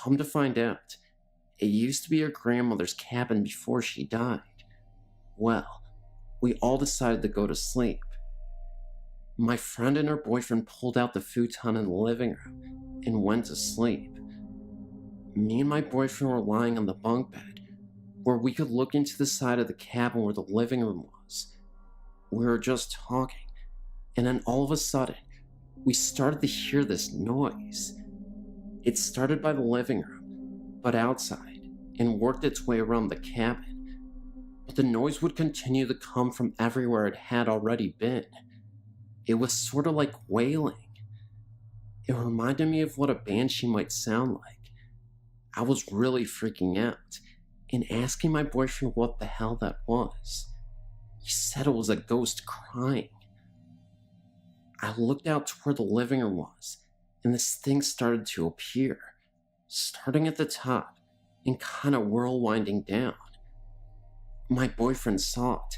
Come to find out, it used to be her grandmother's cabin before she died. Well, we all decided to go to sleep. My friend and her boyfriend pulled out the futon in the living room and went to sleep. Me and my boyfriend were lying on the bunk bed, where we could look into the side of the cabin where the living room was. We were just talking, and then all of a sudden, we started to hear this noise. It started by the living room, but outside, and worked its way around the cabin. But the noise would continue to come from everywhere it had already been. It was sort of like wailing. It reminded me of what a banshee might sound like. I was really freaking out and asking my boyfriend what the hell that was. He said it was a ghost crying. I looked out to where the living room was, and this thing started to appear, starting at the top and kind of whirlwinding down. My boyfriend saw it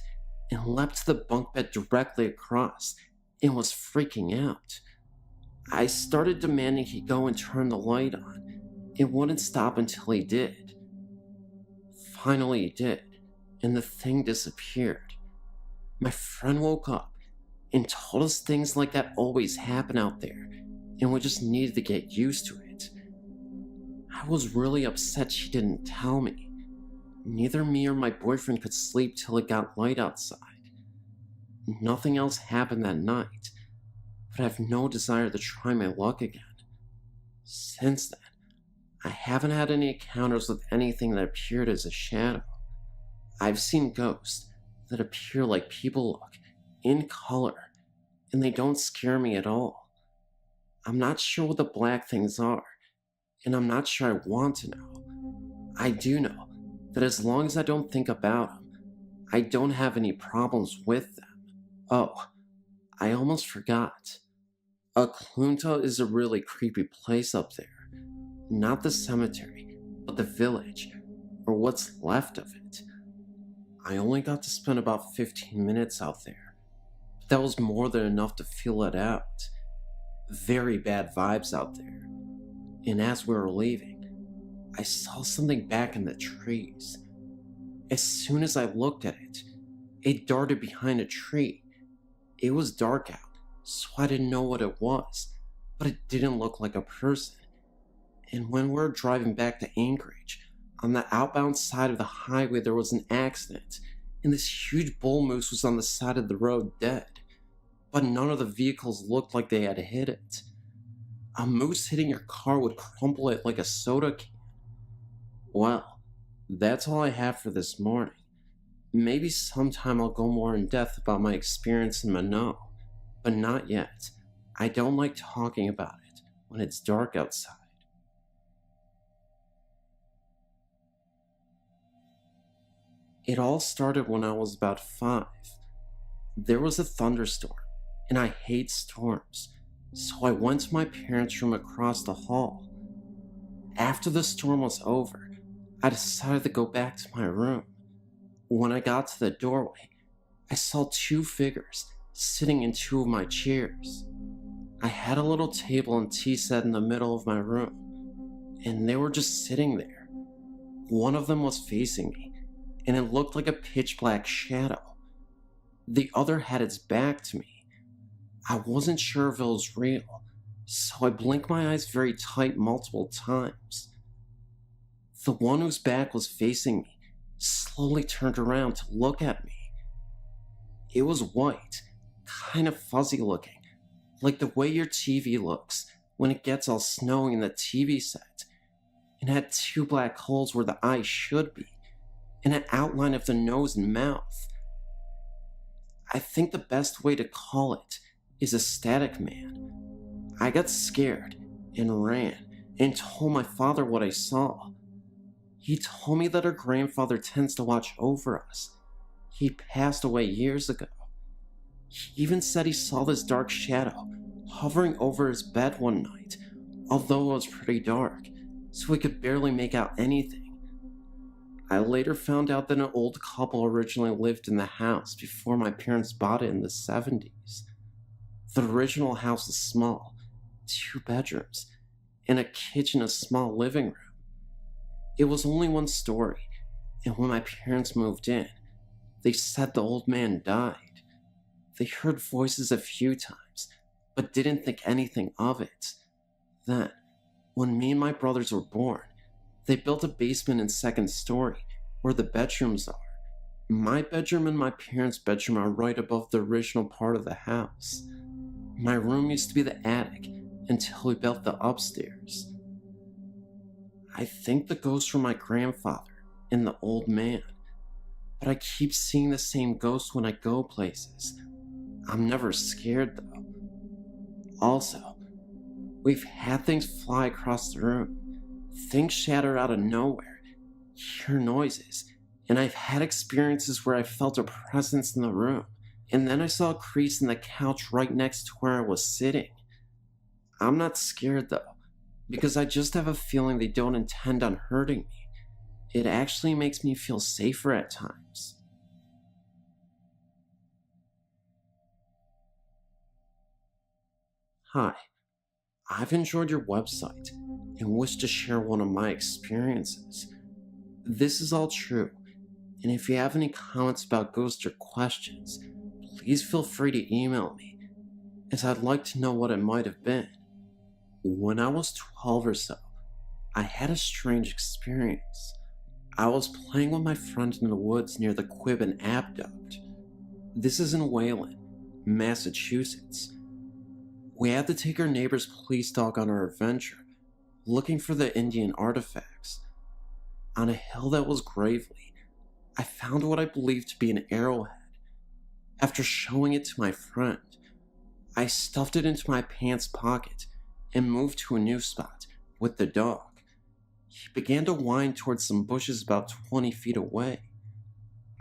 and leapt to the bunk bed directly across and was freaking out. I started demanding he go and turn the light on. It wouldn't stop until he did. Finally he did, and the thing disappeared. My friend woke up and told us things like that always happen out there, and we just needed to get used to it. I was really upset she didn't tell me. Neither me or my boyfriend could sleep till it got light outside. Nothing else happened that night, but I have no desire to try my luck again. Since then, I haven't had any encounters with anything that appeared as a shadow. I've seen ghosts that appear like people look, in color, and they don't scare me at all. I'm not sure what the black things are, and I'm not sure I want to know. I do know that as long as I don't think about them, I don't have any problems with them. Oh, I almost forgot. Aklunta is a really creepy place up there. Not the cemetery, but the village, or what's left of it. I only got to spend about 15 minutes out there, but that was more than enough to feel it out. Very bad vibes out there. And as we were leaving, I saw something back in the trees. As soon as I looked at it, it darted behind a tree. It was dark out, so I didn't know what it was, but it didn't look like a person. And when we were driving back to Anchorage, on the outbound side of the highway there was an accident, and this huge bull moose was on the side of the road dead. But none of the vehicles looked like they had hit it. A moose hitting your car would crumple it like a soda can. Well, that's all I have for this morning. Maybe sometime I'll go more in depth about my experience in Minot, but not yet. I don't like talking about it when it's dark outside. It all started when I was about 5. There was a thunderstorm, and I hate storms, so I went to my parents' room across the hall. After the storm was over, I decided to go back to my room. When I got to the doorway, I saw 2 figures sitting in 2 of my chairs. I had a little table and tea set in the middle of my room, and they were just sitting there. One of them was facing me, and it looked like a pitch black shadow. The other had its back to me. I wasn't sure if it was real, so I blinked my eyes very tight multiple times. The one whose back was facing me slowly turned around to look at me. It was white, kind of fuzzy looking, like the way your TV looks when it gets all snowy in the TV set, and had 2 black holes where the eyes should be, and an outline of the nose and mouth. I think the best way to call it is a static man. I got scared and ran and told my father what I saw. He told me that our grandfather tends to watch over us. He passed away years ago. He even said he saw this dark shadow hovering over his bed one night, although it was pretty dark, so we could barely make out anything. I later found out that an old couple originally lived in the house before my parents bought it in the 70s. The original house was small, 2 bedrooms, and a kitchen, a small living room. It was only 1 story, and when my parents moved in, they said the old man died. They heard voices a few times, but didn't think anything of it. Then, when me and my brothers were born, they built a basement and 2nd story, where the bedrooms are. My bedroom and my parents' bedroom are right above the original part of the house. My room used to be the attic until we built the upstairs. I think the ghosts were my grandfather and the old man, but I keep seeing the same ghosts when I go places. I'm never scared though. Also, we've had things fly across the room. Things shatter out of nowhere, hear noises, and I've had experiences where I felt a presence in the room, and then I saw a crease in the couch right next to where I was sitting. I'm not scared though, because I just have a feeling they don't intend on hurting me. It actually makes me feel safer at times. Hi, I've enjoyed your website and wish to share one of my experiences. This is all true, and if you have any comments about ghosts or questions, please feel free to email me, as I'd like to know what it might have been. When I was 12 or so, I had a strange experience. I was playing with my friend in the woods near the Quibbin Aqueduct. This is in Wayland, Massachusetts. We had to take our neighbor's police dog on our adventure, looking for the Indian artifacts. On a hill that was gravelly, I found what I believed to be an arrowhead. After showing it to my friend, I stuffed it into my pants pocket and moved to a new spot with the dog. He began to wind towards some bushes about 20 feet away.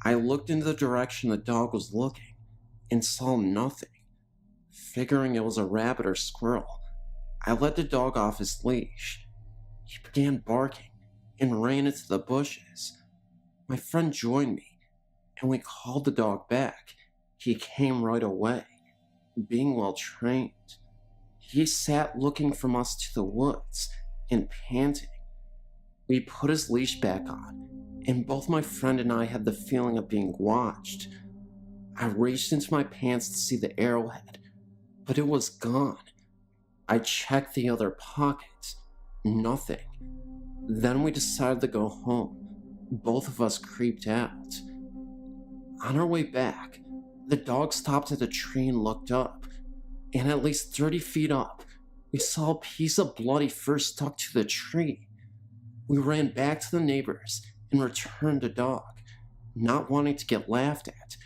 I looked in the direction the dog was looking and saw nothing. Figuring it was a rabbit or squirrel, I let the dog off his leash. He began barking and ran into the bushes. My friend joined me, and we called the dog back. He came right away, being well trained. He sat looking from us to the woods and panting. We put his leash back on, and both my friend and I had the feeling of being watched. I reached into my pants to see the arrowhead, but it was gone. I checked the other pockets. Nothing. Then we decided to go home. Both of us creeped out. On our way back, the dog stopped at a tree and looked up, and at least 30 feet up, we saw a piece of bloody fur stuck to the tree. We ran back to the neighbors and returned the dog, not wanting to get laughed at.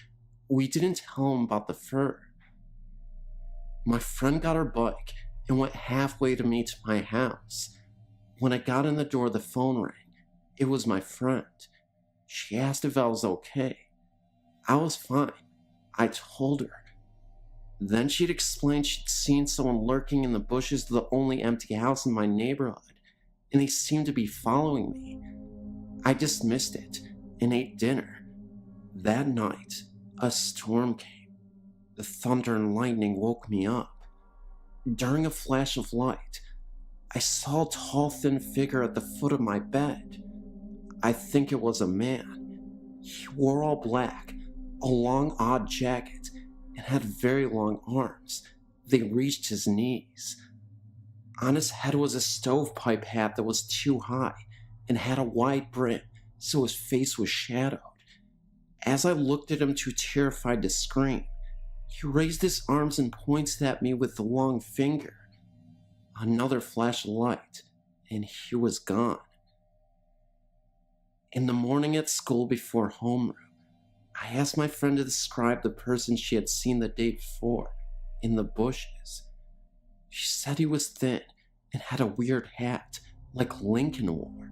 We didn't tell him about the fur. My friend got her bike and went halfway to me to my house. When I got in the door, the phone rang. It was my friend. She asked if I was okay. I was fine. I told her. Then she'd explained she'd seen someone lurking in the bushes of the only empty house in my neighborhood, and they seemed to be following me. I dismissed it and ate dinner. That night, a storm came. The thunder and lightning woke me up. During a flash of light, I saw a tall, thin figure at the foot of my bed. I think it was a man. He wore all black, a long, odd jacket, and had very long arms. They reached his knees. On his head was a stovepipe hat that was too high and had a wide brim, so his face was shadowed. As I looked at him, too terrified to scream, he raised his arms and pointed at me with the long finger. Another flash of light, and he was gone. In the morning at school before homeroom, I asked my friend to describe the person she had seen the day before in the bushes. She said he was thin and had a weird hat like Lincoln wore.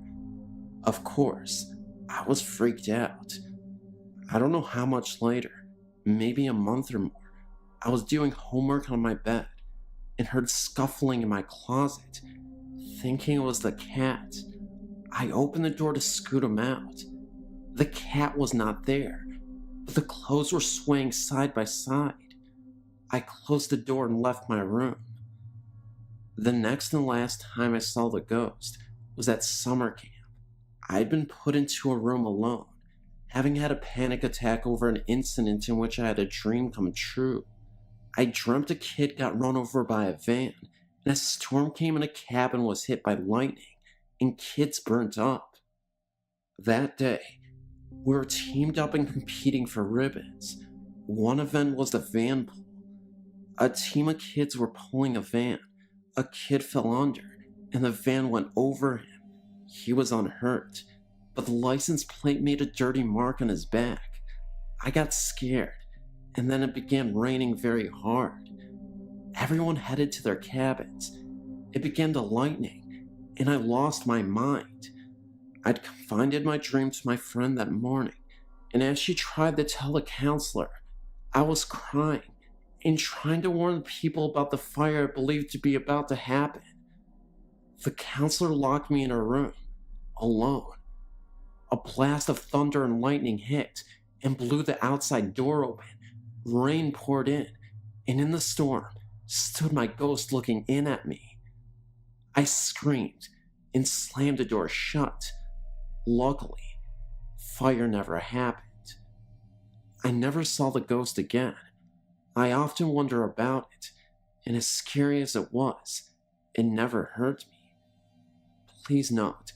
Of course, I was freaked out. I don't know how much later, maybe a month or more, I was doing homework on my bed and heard scuffling in my closet. Thinking it was the cat, I opened the door to scoot him out. The cat was not there, but the clothes were swaying side by side. I closed the door and left my room. The next and last time I saw the ghost was at summer camp. I had been put into a room alone, having had a panic attack over an incident in which I had a dream come true. I dreamt a kid got run over by a van, and a storm came and a cabin was hit by lightning, and kids burnt up. That day, we were teamed up and competing for ribbons. One event was the van pull. A team of kids were pulling a van. A kid fell under, and the van went over him. He was unhurt, but the license plate made a dirty mark on his back. I got scared, and then it began raining very hard. Everyone headed to their cabins. It began to lightning, and I lost my mind. I'd confided my dream to my friend that morning, and as she tried to tell a counselor, I was crying and trying to warn people about the fire I believed to be about to happen. The counselor locked me in a room, alone. A blast of thunder and lightning hit and blew the outside door open. Rain poured in, and in the storm stood my ghost looking in at me. I screamed and slammed the door shut. Luckily, fire never happened. I never saw the ghost again. I often wonder about it, and as scary as it was, it never hurt me. Please note,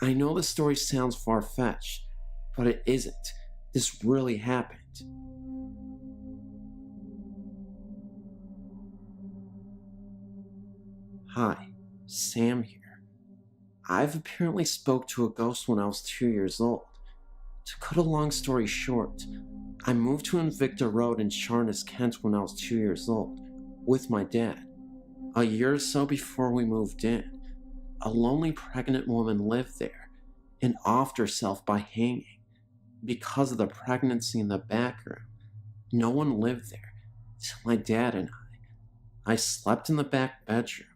I know the story sounds far-fetched, but it isn't. This really happened. Hi, Sam here. I've apparently spoke to a ghost when I was 2 years old. To cut a long story short, I moved to Invicta Road in Charnes, Kent when I was 2 years old, with my dad. A year or so before we moved in, a lonely pregnant woman lived there and offed herself by hanging. Because of the pregnancy in the back room, no one lived there till my dad and I. I slept in the back bedroom.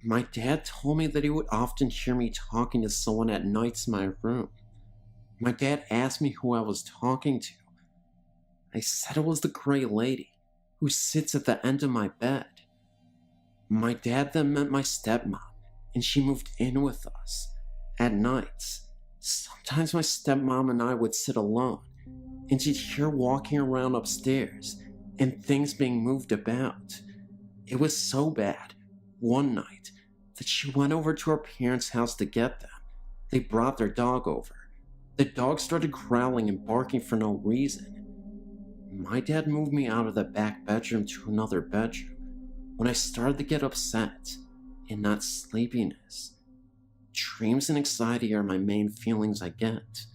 My dad told me that he would often hear me talking to someone at nights in my room. My dad asked me who I was talking to. I said it was the gray lady who sits at the end of my bed. My dad then met my stepmom, and she moved in with us. At nights, sometimes my stepmom and I would sit alone, and she'd hear walking around upstairs and things being moved about. It was so bad, one night, that she went over to her parents' house to get them. They brought their dog over. The dog started growling and barking for no reason. My dad moved me out of the back bedroom to another bedroom when I started to get upset, and not sleepiness. Dreams and anxiety are my main feelings I get.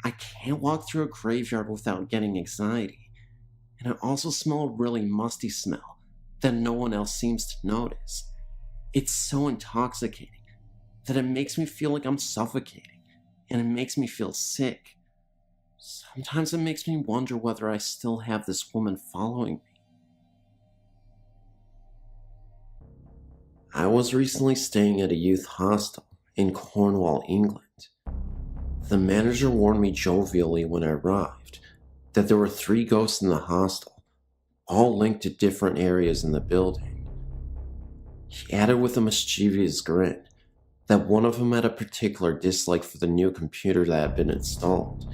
I can't walk through a graveyard without getting anxiety, and I also smell a really musty smell that no one else seems to notice. It's so intoxicating that it makes me feel like I'm suffocating, and it makes me feel sick. Sometimes it makes me wonder whether I still have this woman following me. I was recently staying at a youth hostel in Cornwall, England. The manager warned me jovially when I arrived that there were 3 ghosts in the hostel, all linked to different areas in the building. He added with a mischievous grin that one of them had a particular dislike for the new computer that had been installed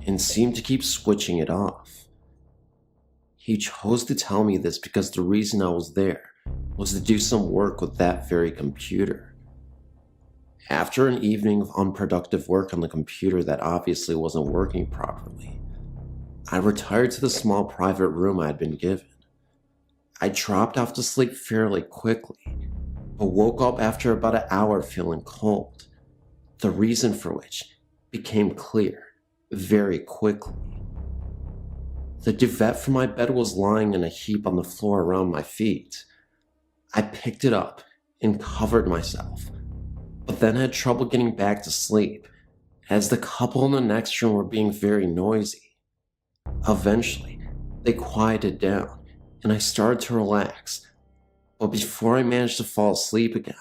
and seemed to keep switching it off. He chose to tell me this because the reason I was there was to do some work with that very computer. After an evening of unproductive work on the computer that obviously wasn't working properly, I retired to the small private room I had been given. I dropped off to sleep fairly quickly, but woke up after about an hour feeling cold, the reason for which became clear very quickly. The duvet from my bed was lying in a heap on the floor around my feet. I picked it up and covered myself, but then had trouble getting back to sleep, as the couple in the next room were being very noisy. Eventually, they quieted down, and I started to relax, but before I managed to fall asleep again,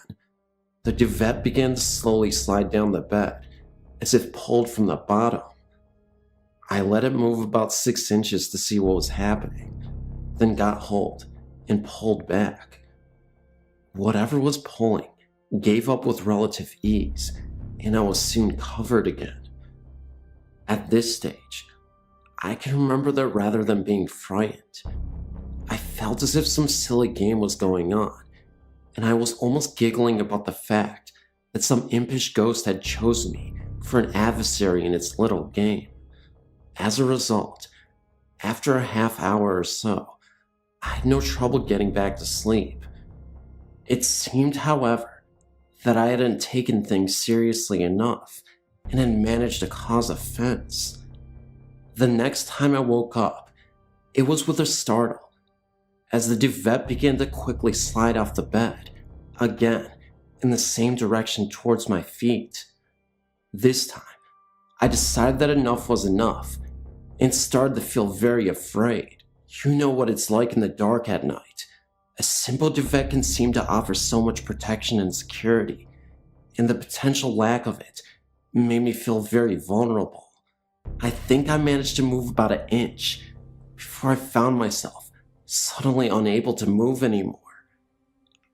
the duvet began to slowly slide down the bed, as if pulled from the bottom. I let it move about 6 inches to see what was happening, then got hold and pulled back. Whatever was pulling gave up with relative ease, and I was soon covered again. At this stage, I can remember that rather than being frightened, I felt as if some silly game was going on, and I was almost giggling about the fact that some impish ghost had chosen me for an adversary in its little game. As a result, after a half hour or so, I had no trouble getting back to sleep. It seemed, however, that I hadn't taken things seriously enough and had managed to cause offense. The next time I woke up, it was with a startle, as the duvet began to quickly slide off the bed, again in the same direction towards my feet. This time, I decided that enough was enough and started to feel very afraid. You know what it's like in the dark at night. A simple duvet can seem to offer so much protection and security, and the potential lack of it made me feel very vulnerable. I think I managed to move about an inch before I found myself suddenly unable to move anymore.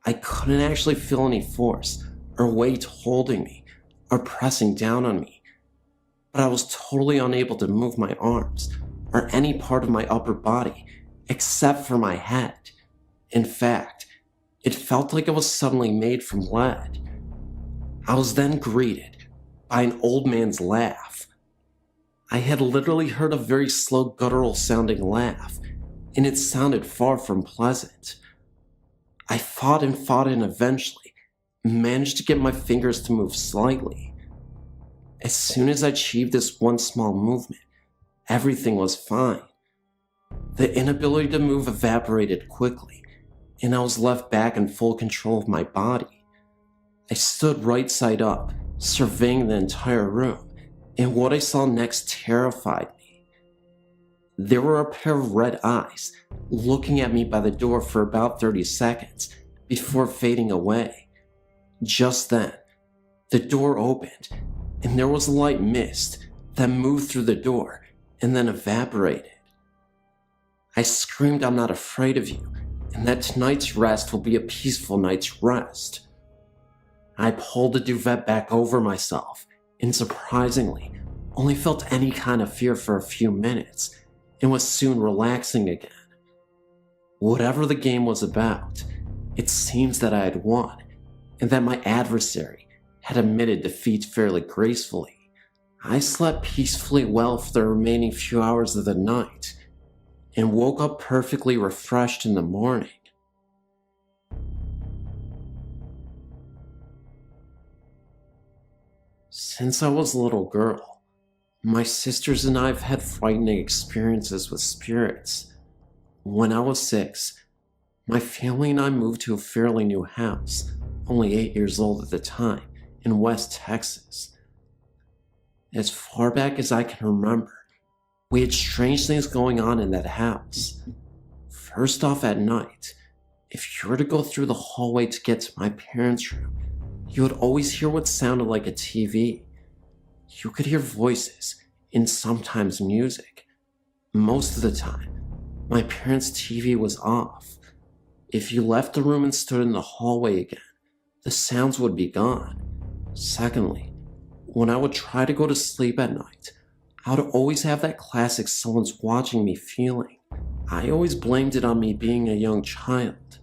I couldn't actually feel any force or weight holding me or pressing down on me, but I was totally unable to move my arms or any part of my upper body except for my head. In fact, it felt like it was suddenly made from lead. I was then greeted by an old man's laugh. I had literally heard a very slow, guttural sounding laugh, and it sounded far from pleasant. I fought and eventually managed to get my fingers to move slightly. As soon as I achieved this one small movement, everything was fine. The inability to move evaporated quickly, and I was left back in full control of my body. I stood right side up, surveying the entire room, and what I saw next terrified me. There were a pair of red eyes looking at me by the door for about 30 seconds before fading away. Just then, the door opened, and there was a light mist that moved through the door and then evaporated. I screamed, "I'm not afraid of you, and that tonight's rest will be a peaceful night's rest." I pulled the duvet back over myself, and surprisingly, only felt any kind of fear for a few minutes, and was soon relaxing again. Whatever the game was about, it seems that I had won, and that my adversary had admitted defeat fairly gracefully. I slept peacefully well for the remaining few hours of the night, and woke up perfectly refreshed in the morning. Since I was a little girl, my sisters and I have had frightening experiences with spirits. When I was 6, my family and I moved to a fairly new house, only 8 years old at the time, in West Texas. As far back as I can remember, we had strange things going on in that house. First off, at night, if you were to go through the hallway to get to my parents' room, you would always hear what sounded like a TV. You could hear voices and sometimes music. Most of the time, my parents' TV was off. If you left the room and stood in the hallway again, the sounds would be gone. Secondly, when I would try to go to sleep at night, I would always have that classic "someone's watching me" feeling. I always blamed it on me being a young child.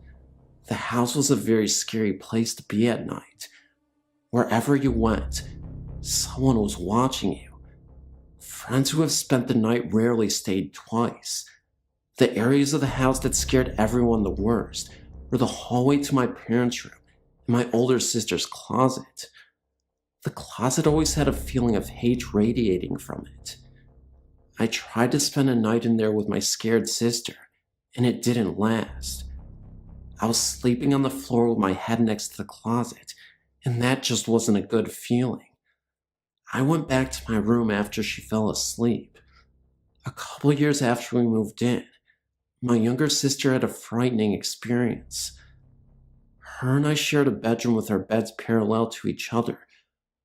The house was a very scary place to be at night. Wherever you went, someone was watching you. Friends who have spent the night rarely stayed twice. The areas of the house that scared everyone the worst were the hallway to my parents' room and my older sister's closet. The closet always had a feeling of hate radiating from it. I tried to spend a night in there with my scared sister, and it didn't last. I was sleeping on the floor with my head next to the closet, and that just wasn't a good feeling. I went back to my room after she fell asleep. A couple years after we moved in, my younger sister had a frightening experience. Her and I shared a bedroom with our beds parallel to each other,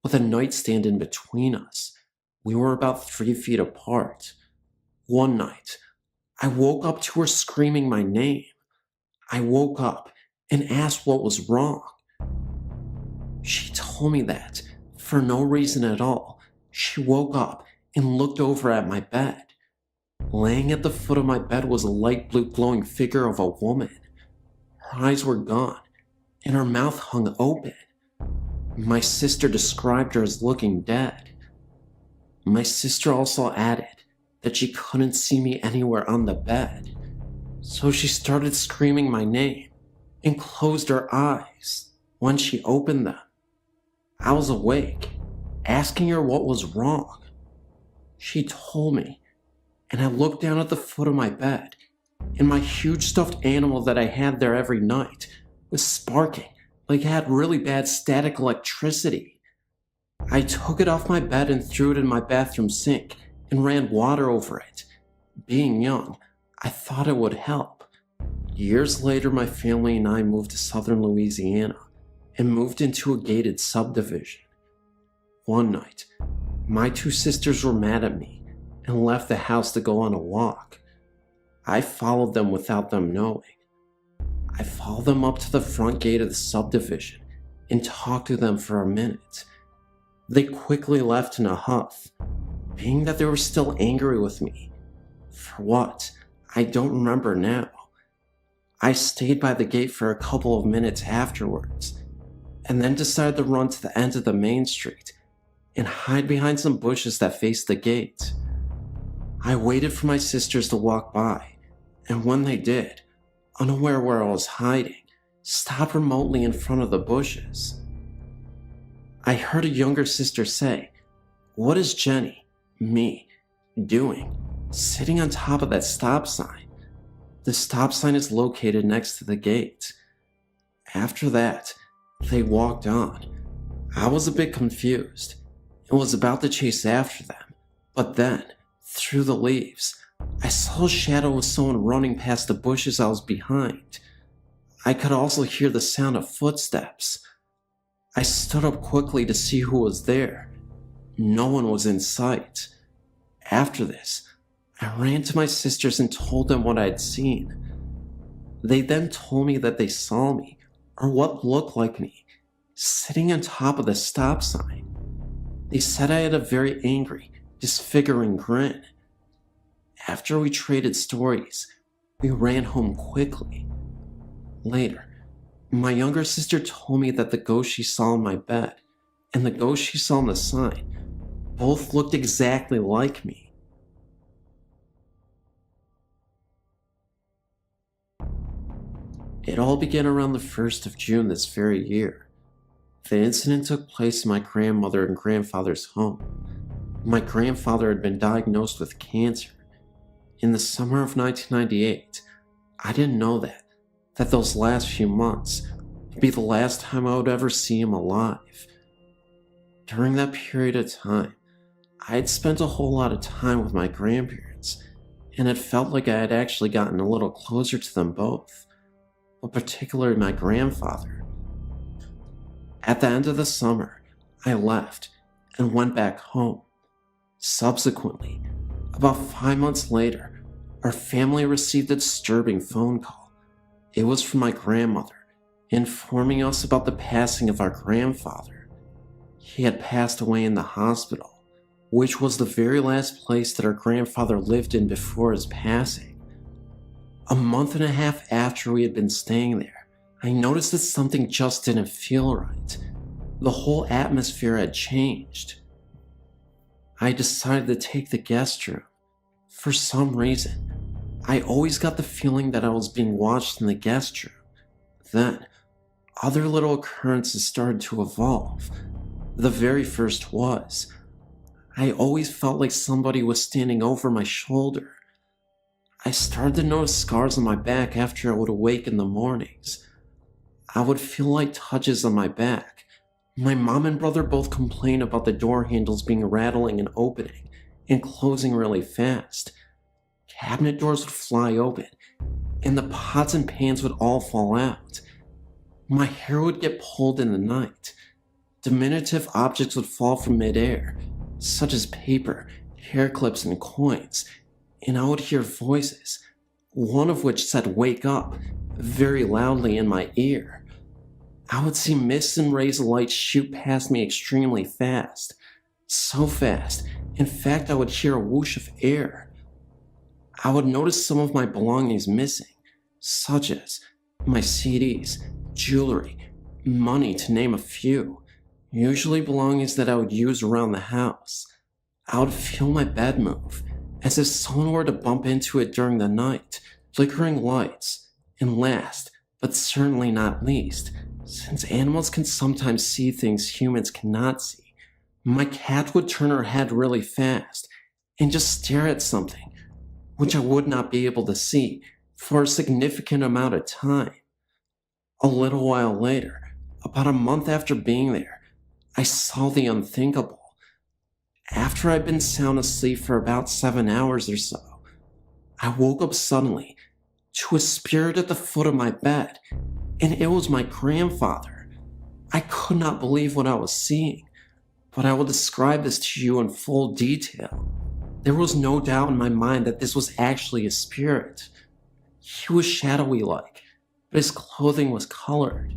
with a nightstand in between us. We were about 3 feet apart. One night, I woke up to her screaming my name. I woke up and asked what was wrong. She told me that, for no reason at all, she woke up and looked over at my bed. Laying at the foot of my bed was a light blue glowing figure of a woman. Her eyes were gone, and her mouth hung open. My sister described her as looking dead. My sister also added that she couldn't see me anywhere on the bed, so she started screaming my name and closed her eyes. When she opened them, I was awake, asking her what was wrong. She told me, and I looked down at the foot of my bed, and my huge stuffed animal that I had there every night was sparking like it had really bad static electricity. I took it off my bed and threw it in my bathroom sink and ran water over it. Being young, I thought it would help. Years later, my family and I moved to southern Louisiana and moved into a gated subdivision. One night, my 2 sisters were mad at me and left the house to go on a walk. I followed them without them knowing. I followed them up to the front gate of the subdivision and talked to them for a minute. They quickly left in a huff, being that they were still angry with me. For what? I don't remember now. I stayed by the gate for a couple of minutes afterwards. and then decided to run to the end of the main street and hide behind some bushes that faced the gate. I waited for my sisters to walk by, and when they did, unaware where I was hiding, stopped remotely in front of the bushes. I heard a younger sister say, "What is Jenny, me, doing, sitting on top of that stop sign?" The stop sign is located next to the gate. After that, they walked on. I was a bit confused and was about to chase after them, but then, through the leaves, I saw a shadow of someone running past the bushes I was behind. I could also hear the sound of footsteps. I stood up quickly to see who was there. No one was in sight. After this, I ran to my sisters and told them what I had seen. They then told me that they saw me, or what looked like me, sitting on top of the stop sign. They said I had a very angry, disfiguring grin. After we traded stories, we ran home quickly. Later, my younger sister told me that the ghost she saw in my bed and the ghost she saw on the sign both looked exactly like me. It all began around the 1st of June this very year. The incident took place in my grandmother and grandfather's home. My grandfather had been diagnosed with cancer. In the summer of 1998, I didn't know that those last few months would be the last time I would ever see him alive. During that period of time, I had spent a whole lot of time with my grandparents, and it felt like I had actually gotten a little closer to them both, but particularly my grandfather. At the end of the summer, I left and went back home. Subsequently, about 5 months later, our family received a disturbing phone call. It was from my grandmother, informing us about the passing of our grandfather. He had passed away in the hospital, which was the very last place that our grandfather lived in before his passing. A month and a half after we had been staying there, I noticed that something just didn't feel right. The whole atmosphere had changed. I decided to take the guest room. For some reason, I always got the feeling that I was being watched in the guest room. Then, other little occurrences started to evolve. The very first was, I always felt like somebody was standing over my shoulder. I started to notice scars on my back after I would awake in the mornings. I would feel like touches on my back. My mom and brother both complained about the door handles being rattling and opening and closing really fast. Cabinet doors would fly open, and the pots and pans would all fall out. My hair would get pulled in the night. Diminutive objects would fall from midair, such as paper, hair clips, and coins, and I would hear voices, one of which said "wake up" very loudly in my ear. I would see mists and rays of light shoot past me extremely fast. So fast, in fact, I would hear a whoosh of air. I would notice some of my belongings missing, such as my CDs, jewelry, money, to name a few, usually belongings that I would use around the house. I would feel my bed move, as if someone were to bump into it during the night, flickering lights, and last, but certainly not least, since animals can sometimes see things humans cannot see, my cat would turn her head really fast and just stare at something, which I would not be able to see for a significant amount of time. A little while later, about a month after being there, I saw the unthinkable. After I'd been sound asleep for about 7 hours or so, I woke up suddenly to a spirit at the foot of my bed, and it was my grandfather. I could not believe what I was seeing, but I will describe this to you in full detail. There was no doubt in my mind that this was actually a spirit. He was shadowy like, but his clothing was colored.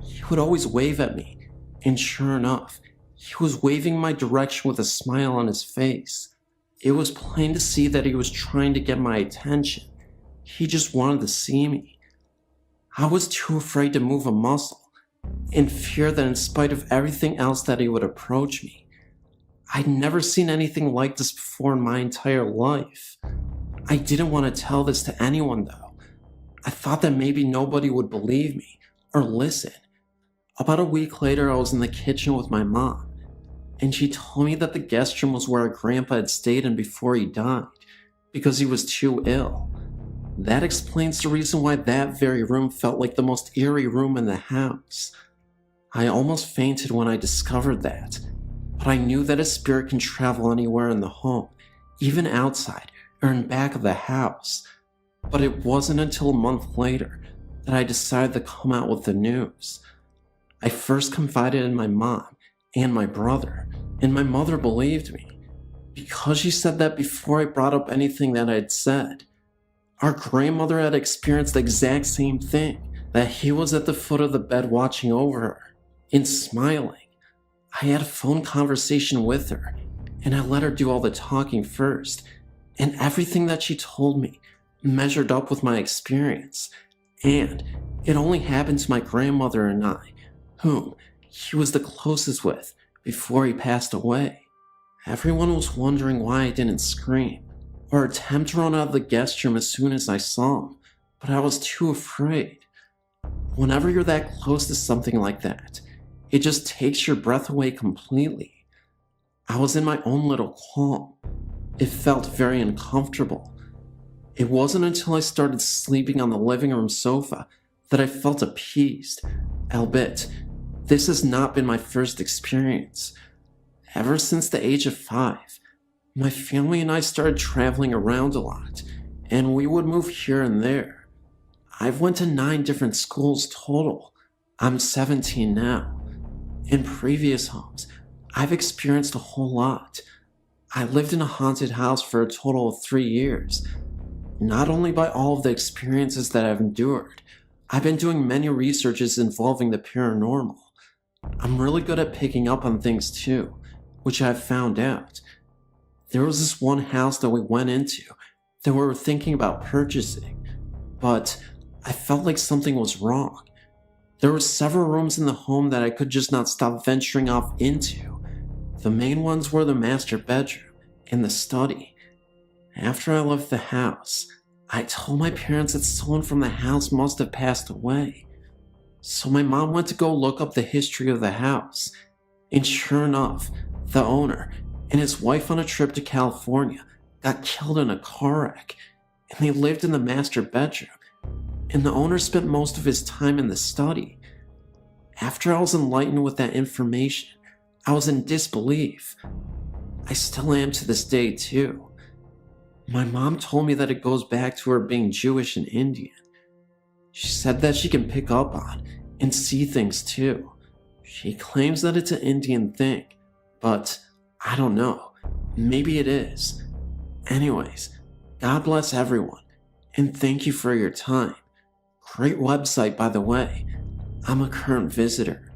He would always wave at me, and sure enough, he was waving my direction with a smile on his face. It was plain to see that he was trying to get my attention. He just wanted to see me. I was too afraid to move a muscle, in fear that in spite of everything else that he would approach me. I'd never seen anything like this before in my entire life. I didn't want to tell this to anyone though. I thought that maybe nobody would believe me or listen. About a week later, I was in the kitchen with my mom, and she told me that the guest room was where our grandpa had stayed in before he died, because he was too ill. That explains the reason why that very room felt like the most eerie room in the house. I almost fainted when I discovered that, but I knew that a spirit can travel anywhere in the home, even outside or in back of the house. But it wasn't until a month later that I decided to come out with the news. I first confided in my mom and my brother, and my mother believed me, because she said that before I brought up anything that I'd said. Our grandmother had experienced the exact same thing, that he was at the foot of the bed watching over her and smiling. I had a phone conversation with her, and I let her do all the talking first, and everything that she told me measured up with my experience, and it only happened to my grandmother and I, whom he was the closest with before he passed away. Everyone was wondering why I didn't scream or attempt to run out of the guest room as soon as I saw him, but I was too afraid. Whenever you're that close to something like that, it just takes your breath away completely. I was in my own little calm. It felt very uncomfortable. It wasn't until I started sleeping on the living room sofa that I felt appeased, albeit this has not been my first experience. Ever since the age of 5, my family and I started traveling around a lot, and we would move here and there. I've went to 9 different schools total. I'm 17 now. In previous homes, I've experienced a whole lot. I lived in a haunted house for a total of 3 years. Not only by all of the experiences that I've endured, I've been doing many researches involving the paranormal. I'm really good at picking up on things too, which I've found out. There was this one house that we went into that we were thinking about purchasing, but I felt like something was wrong. There were several rooms in the home that I could just not stop venturing off into. The main ones were the master bedroom and the study. After I left the house, I told my parents that someone from the house must have passed away. So my mom went to go look up the history of the house, and sure enough, the owner and his wife on a trip to California got killed in a car wreck, and they lived in the master bedroom, and the owner spent most of his time in the study. After I was enlightened with that information, I was in disbelief. I still am to this day too. My mom told me that it goes back to her being Jewish and Indian. She said that she can pick up on and see things too. She claims that it's an Indian thing, but I don't know. Maybe it is. Anyways, God bless everyone, and thank you for your time. Great website, by the way. I'm a current visitor.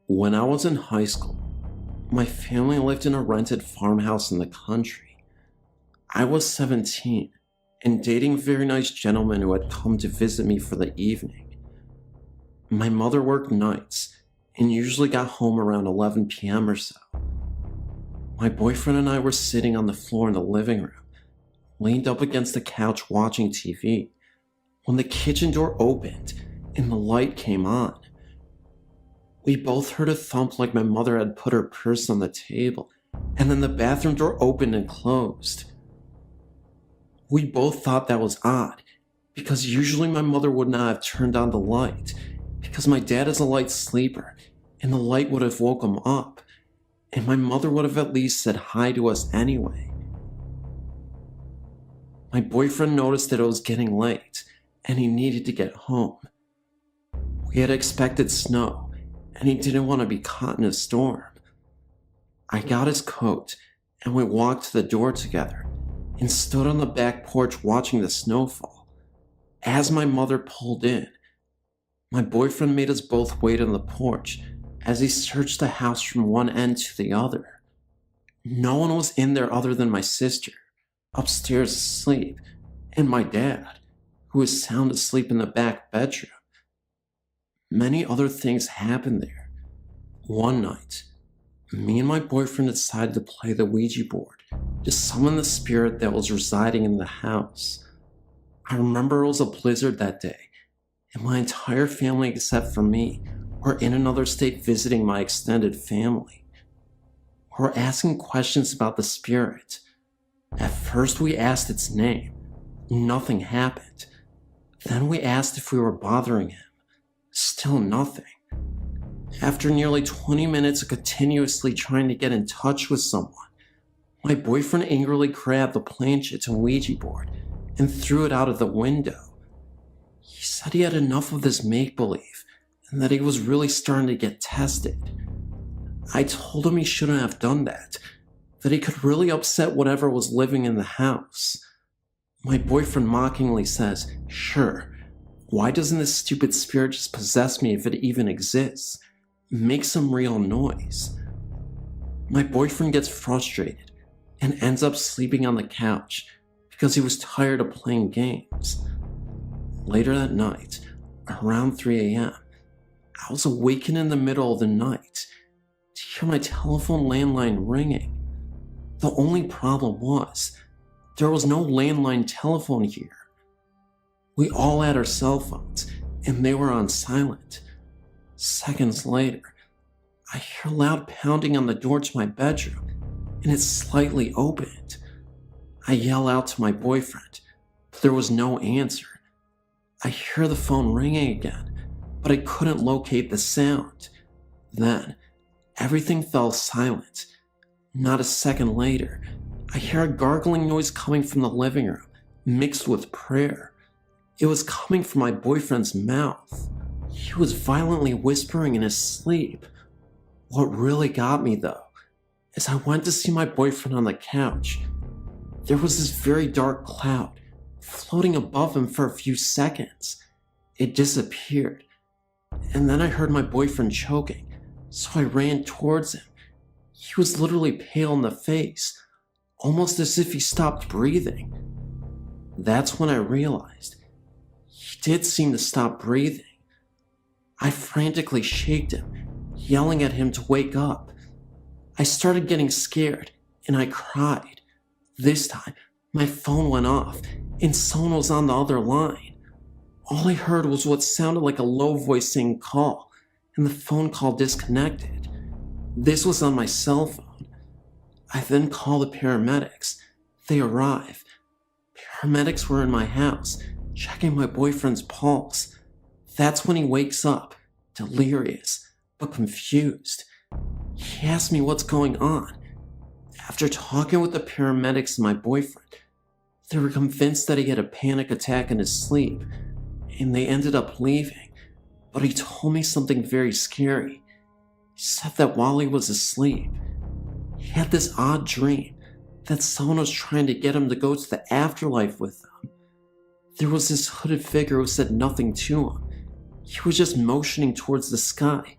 When I was in high school, my family lived in a rented farmhouse in the country. I was 17 and dating a very nice gentleman who had come to visit me for the evening. My mother worked nights and usually got home around 11 p.m. or so. My boyfriend and I were sitting on the floor in the living room, leaned up against the couch watching TV, when the kitchen door opened and the light came on. We both heard a thump like my mother had put her purse on the table, and then the bathroom door opened and closed. We both thought that was odd, because usually my mother would not have turned on the light, because my dad is a light sleeper, and the light would have woke him up, and my mother would have at least said hi to us anyway. My boyfriend noticed that it was getting late, and he needed to get home. We had expected snow, and he didn't want to be caught in a storm. I got his coat, and we walked to the door together, and stood on the back porch watching the snowfall. As my mother pulled in, my boyfriend made us both wait on the porch as he searched the house from one end to the other. No one was in there other than my sister, upstairs asleep, and my dad, who was sound asleep in the back bedroom. Many other things happened there. One night, me and my boyfriend decided to play the Ouija board to summon the spirit that was residing in the house. I remember it was a blizzard that day, and my entire family except for me were in another state visiting my extended family. We were asking questions about the spirit. At first we asked its name. Nothing happened. Then we asked if we were bothering him. Still nothing. After nearly 20 minutes of continuously trying to get in touch with someone, my boyfriend angrily grabbed the planchette and Ouija board and threw it out of the window. He said he had enough of this make-believe and that he was really starting to get tested. I told him he shouldn't have done that he could really upset whatever was living in the house. My boyfriend mockingly says, "Sure, why doesn't this stupid spirit just possess me if it even exists? Make some real noise." My boyfriend gets frustrated and ends up sleeping on the couch because he was tired of playing games. Later that night, around 3 a.m., I was awakened in the middle of the night to hear my telephone landline ringing. The only problem was, there was no landline telephone here. We all had our cell phones, and they were on silent. Seconds later, I hear loud pounding on the door to my bedroom, and it's slightly opened. I yell out to my boyfriend, but there was no answer. I hear the phone ringing again, but I couldn't locate the sound. Then, everything fell silent. Not a second later, I hear a gargling noise coming from the living room, mixed with prayer. It was coming from my boyfriend's mouth. He was violently whispering in his sleep. What really got me, though, is I went to see my boyfriend on the couch. There was this very dark cloud floating above him for a few seconds. It disappeared, and then I heard my boyfriend choking, so I ran towards him. He was literally pale in the face, almost as if he stopped breathing. That's when I realized he did seem to stop breathing. I frantically shaked him, yelling at him to wake up. I started getting scared, and I cried. This time, my phone went off, and someone was on the other line. All I heard was what sounded like a low voice saying "call," and the phone call disconnected. This was on my cell phone. I then called the paramedics. They arrive. Paramedics were in my house, checking my boyfriend's pulse. That's when he wakes up, delirious, but confused. He asked me what's going on. After talking with the paramedics and my boyfriend, they were convinced that he had a panic attack in his sleep, and they ended up leaving. But he told me something very scary. He said that while he was asleep, he had this odd dream that someone was trying to get him to go to the afterlife with them. There was this hooded figure who said nothing to him. He was just motioning towards the sky,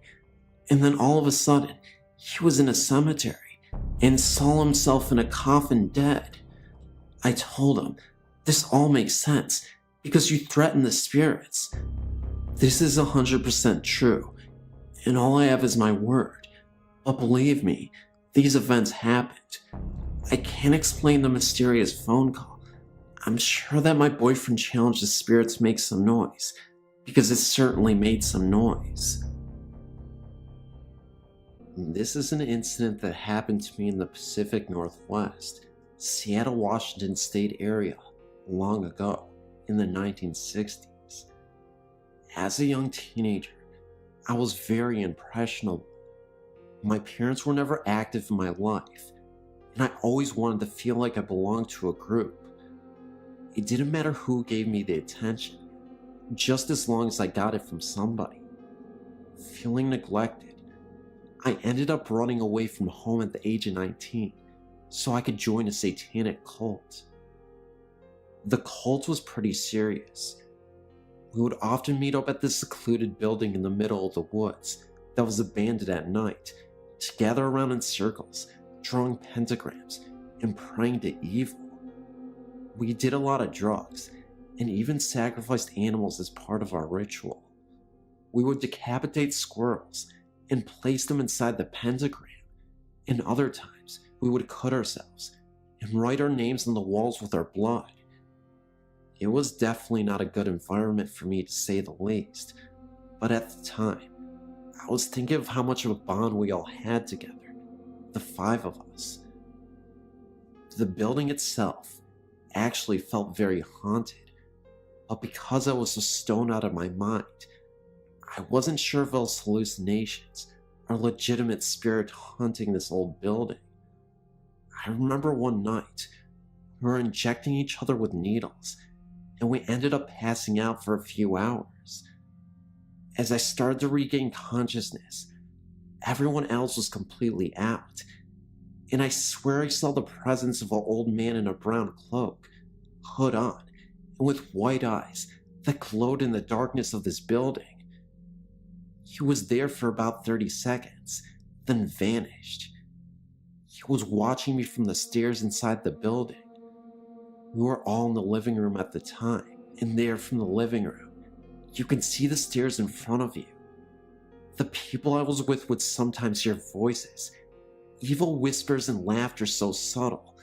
and then all of a sudden, he was in a cemetery and saw himself in a coffin dead. I told him, "This all makes sense because you threaten the spirits." This is 100% true, and all I have is my word. But believe me, these events happened. I can't explain the mysterious phone call. I'm sure that my boyfriend challenged the spirit to make some noise, because it certainly made some noise. This is an incident that happened to me in the Pacific Northwest, Seattle, Washington state area, long ago, in the 1960s. As a young teenager, I was very impressionable. My parents were never active in my life, and I always wanted to feel like I belonged to a group. It didn't matter who gave me the attention, just as long as I got it from somebody. Feeling neglected, I ended up running away from home at the age of 19 so I could join a satanic cult. The cult was pretty serious. We would often meet up at this secluded building in the middle of the woods that was abandoned at night to gather around in circles, drawing pentagrams and praying to evil. We did a lot of drugs, and even sacrificed animals as part of our ritual. We would decapitate squirrels and place them inside the pentagram, and other times we would cut ourselves and write our names on the walls with our blood. It was definitely not a good environment for me, to say the least, but at the time, I was thinking of how much of a bond we all had together, the 5 of us. The building itself actually felt very haunted, but because I was so stoned out of my mind, I wasn't sure if it was hallucinations or legitimate spirit haunting this old building. I remember one night, we were injecting each other with needles, and we ended up passing out for a few hours. As I started to regain consciousness, everyone else was completely out, and I swear I saw the presence of an old man in a brown cloak, hood on, and with white eyes that glowed in the darkness of this building. He was there for about 30 seconds, then vanished. He was watching me from the stairs inside the building. We were all in the living room at the time, and there from the living room, you can see the stairs in front of you. The people I was with would sometimes hear voices, evil whispers and laughter so subtle,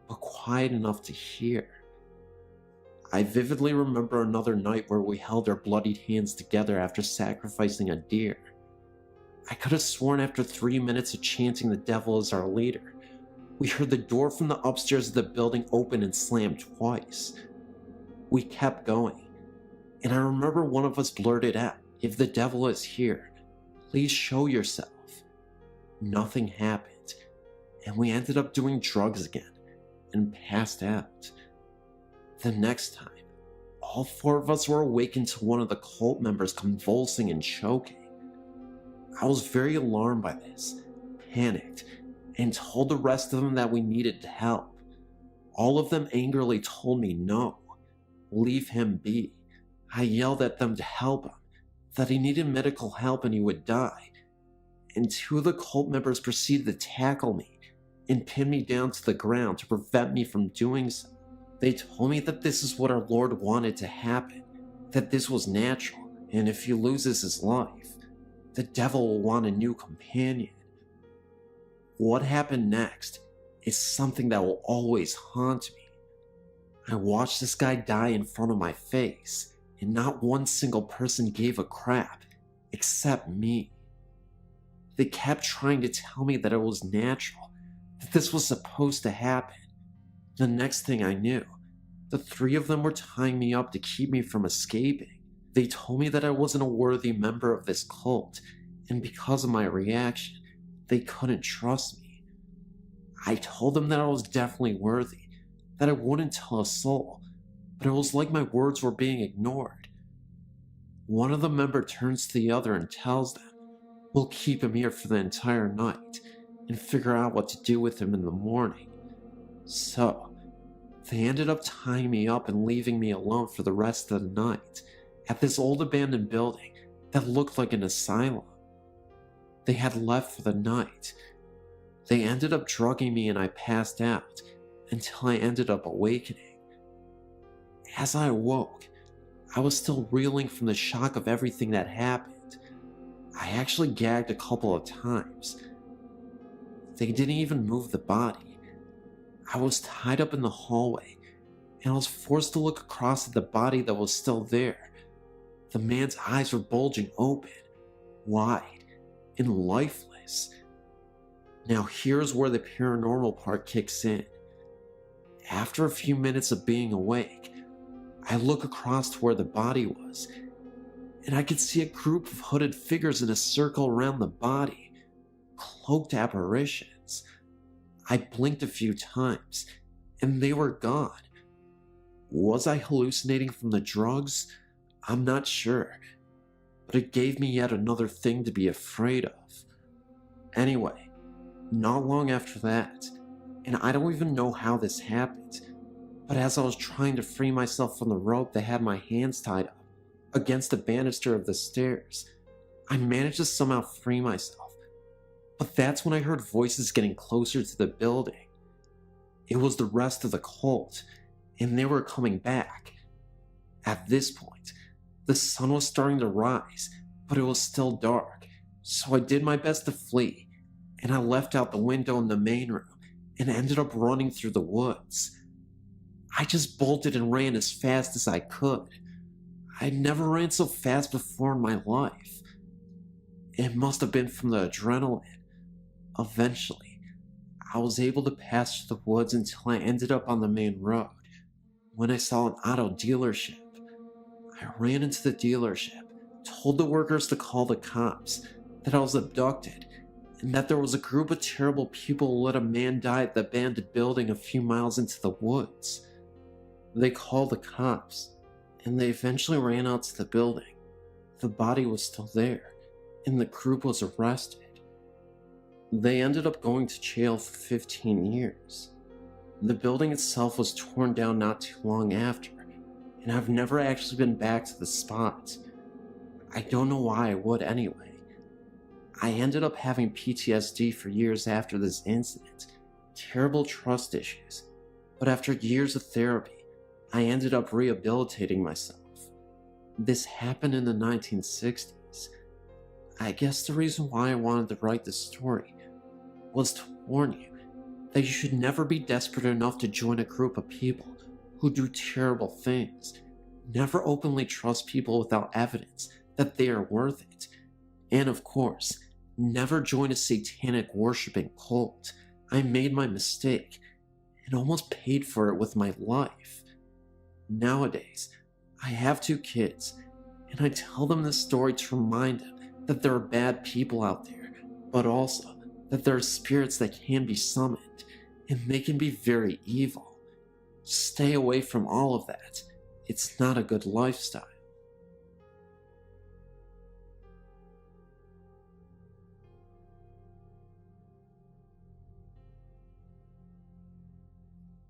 but quiet enough to hear. I vividly remember another night where we held our bloodied hands together after sacrificing a deer. I could have sworn after 3 minutes of chanting the devil as our leader, we heard the door from the upstairs of the building open and slam twice. We kept going, and I remember one of us blurted out, "If the devil is here, please show yourself." Nothing happened, and we ended up doing drugs again and passed out. The next time, all 4 of us were awakened to one of the cult members convulsing and choking. I was very alarmed by this, panicked, and told the rest of them that we needed help. All of them angrily told me no, leave him be. I yelled at them to help him, that he needed medical help and he would die, and 2 of the cult members proceeded to tackle me and pin me down to the ground to prevent me from doing so. They told me that this is what our Lord wanted to happen, that this was natural, and if he loses his life, the devil will want a new companion. What happened next is something that will always haunt me. I watched this guy die in front of my face, and not one single person gave a crap, except me. They kept trying to tell me that it was natural, that this was supposed to happen. The next thing I knew, the 3 of them were tying me up to keep me from escaping. They told me that I wasn't a worthy member of this cult, and because of my reaction, they couldn't trust me. I told them that I was definitely worthy, that I wouldn't tell a soul, but it was like my words were being ignored. One of the members turns to the other and tells them, "We'll keep him here for the entire night and figure out what to do with him in the morning." So, they ended up tying me up and leaving me alone for the rest of the night at this old abandoned building that looked like an asylum. They had left for the night. They ended up drugging me and I passed out until I ended up awakening. As I awoke, I was still reeling from the shock of everything that happened. I actually gagged a couple of times. They didn't even move the body. I was tied up in the hallway, and I was forced to look across at the body that was still there. The man's eyes were bulging open, wide, and lifeless. Now here's where the paranormal part kicks in. After a few minutes of being awake, I look across to where the body was, and I could see a group of hooded figures in a circle around the body, cloaked apparitions. I blinked a few times, and they were gone. Was I hallucinating from the drugs? I'm not sure, but it gave me yet another thing to be afraid of. Anyway, not long after that, and I don't even know how this happened, but as I was trying to free myself from the rope that had my hands tied up against the banister of the stairs, I managed to somehow free myself. But that's when I heard voices getting closer to the building. It was the rest of the cult, and they were coming back. At this point, the sun was starting to rise, but it was still dark, so I did my best to flee, and I left out the window in the main room and ended up running through the woods. I just bolted and ran as fast as I could. I'd never ran so fast before in my life. It must have been from the adrenaline. Eventually, I was able to pass through the woods until I ended up on the main road, when I saw an auto dealership. I ran into the dealership, told the workers to call the cops, that I was abducted, and that there was a group of terrible people who let a man die at the abandoned building a few miles into the woods. They called the cops, and they eventually ran out to the building. The body was still there, and the group was arrested. They ended up going to jail for 15 years. The building itself was torn down not too long after, and I've never actually been back to the spot. I don't know why I would anyway. I ended up having PTSD for years after this incident, terrible trust issues, but after years of therapy, I ended up rehabilitating myself. This happened in the 1960s. I guess the reason why I wanted to write this story was to warn you that you should never be desperate enough to join a group of people who do terrible things. Never openly trust people without evidence that they are worth it. And of course, never join a satanic worshipping cult. I made my mistake and almost paid for it with my life. Nowadays, I have 2 kids, and I tell them this story to remind them that there are bad people out there, but also that there are spirits that can be summoned, and they can be very evil. Stay away from all of that. It's not a good lifestyle.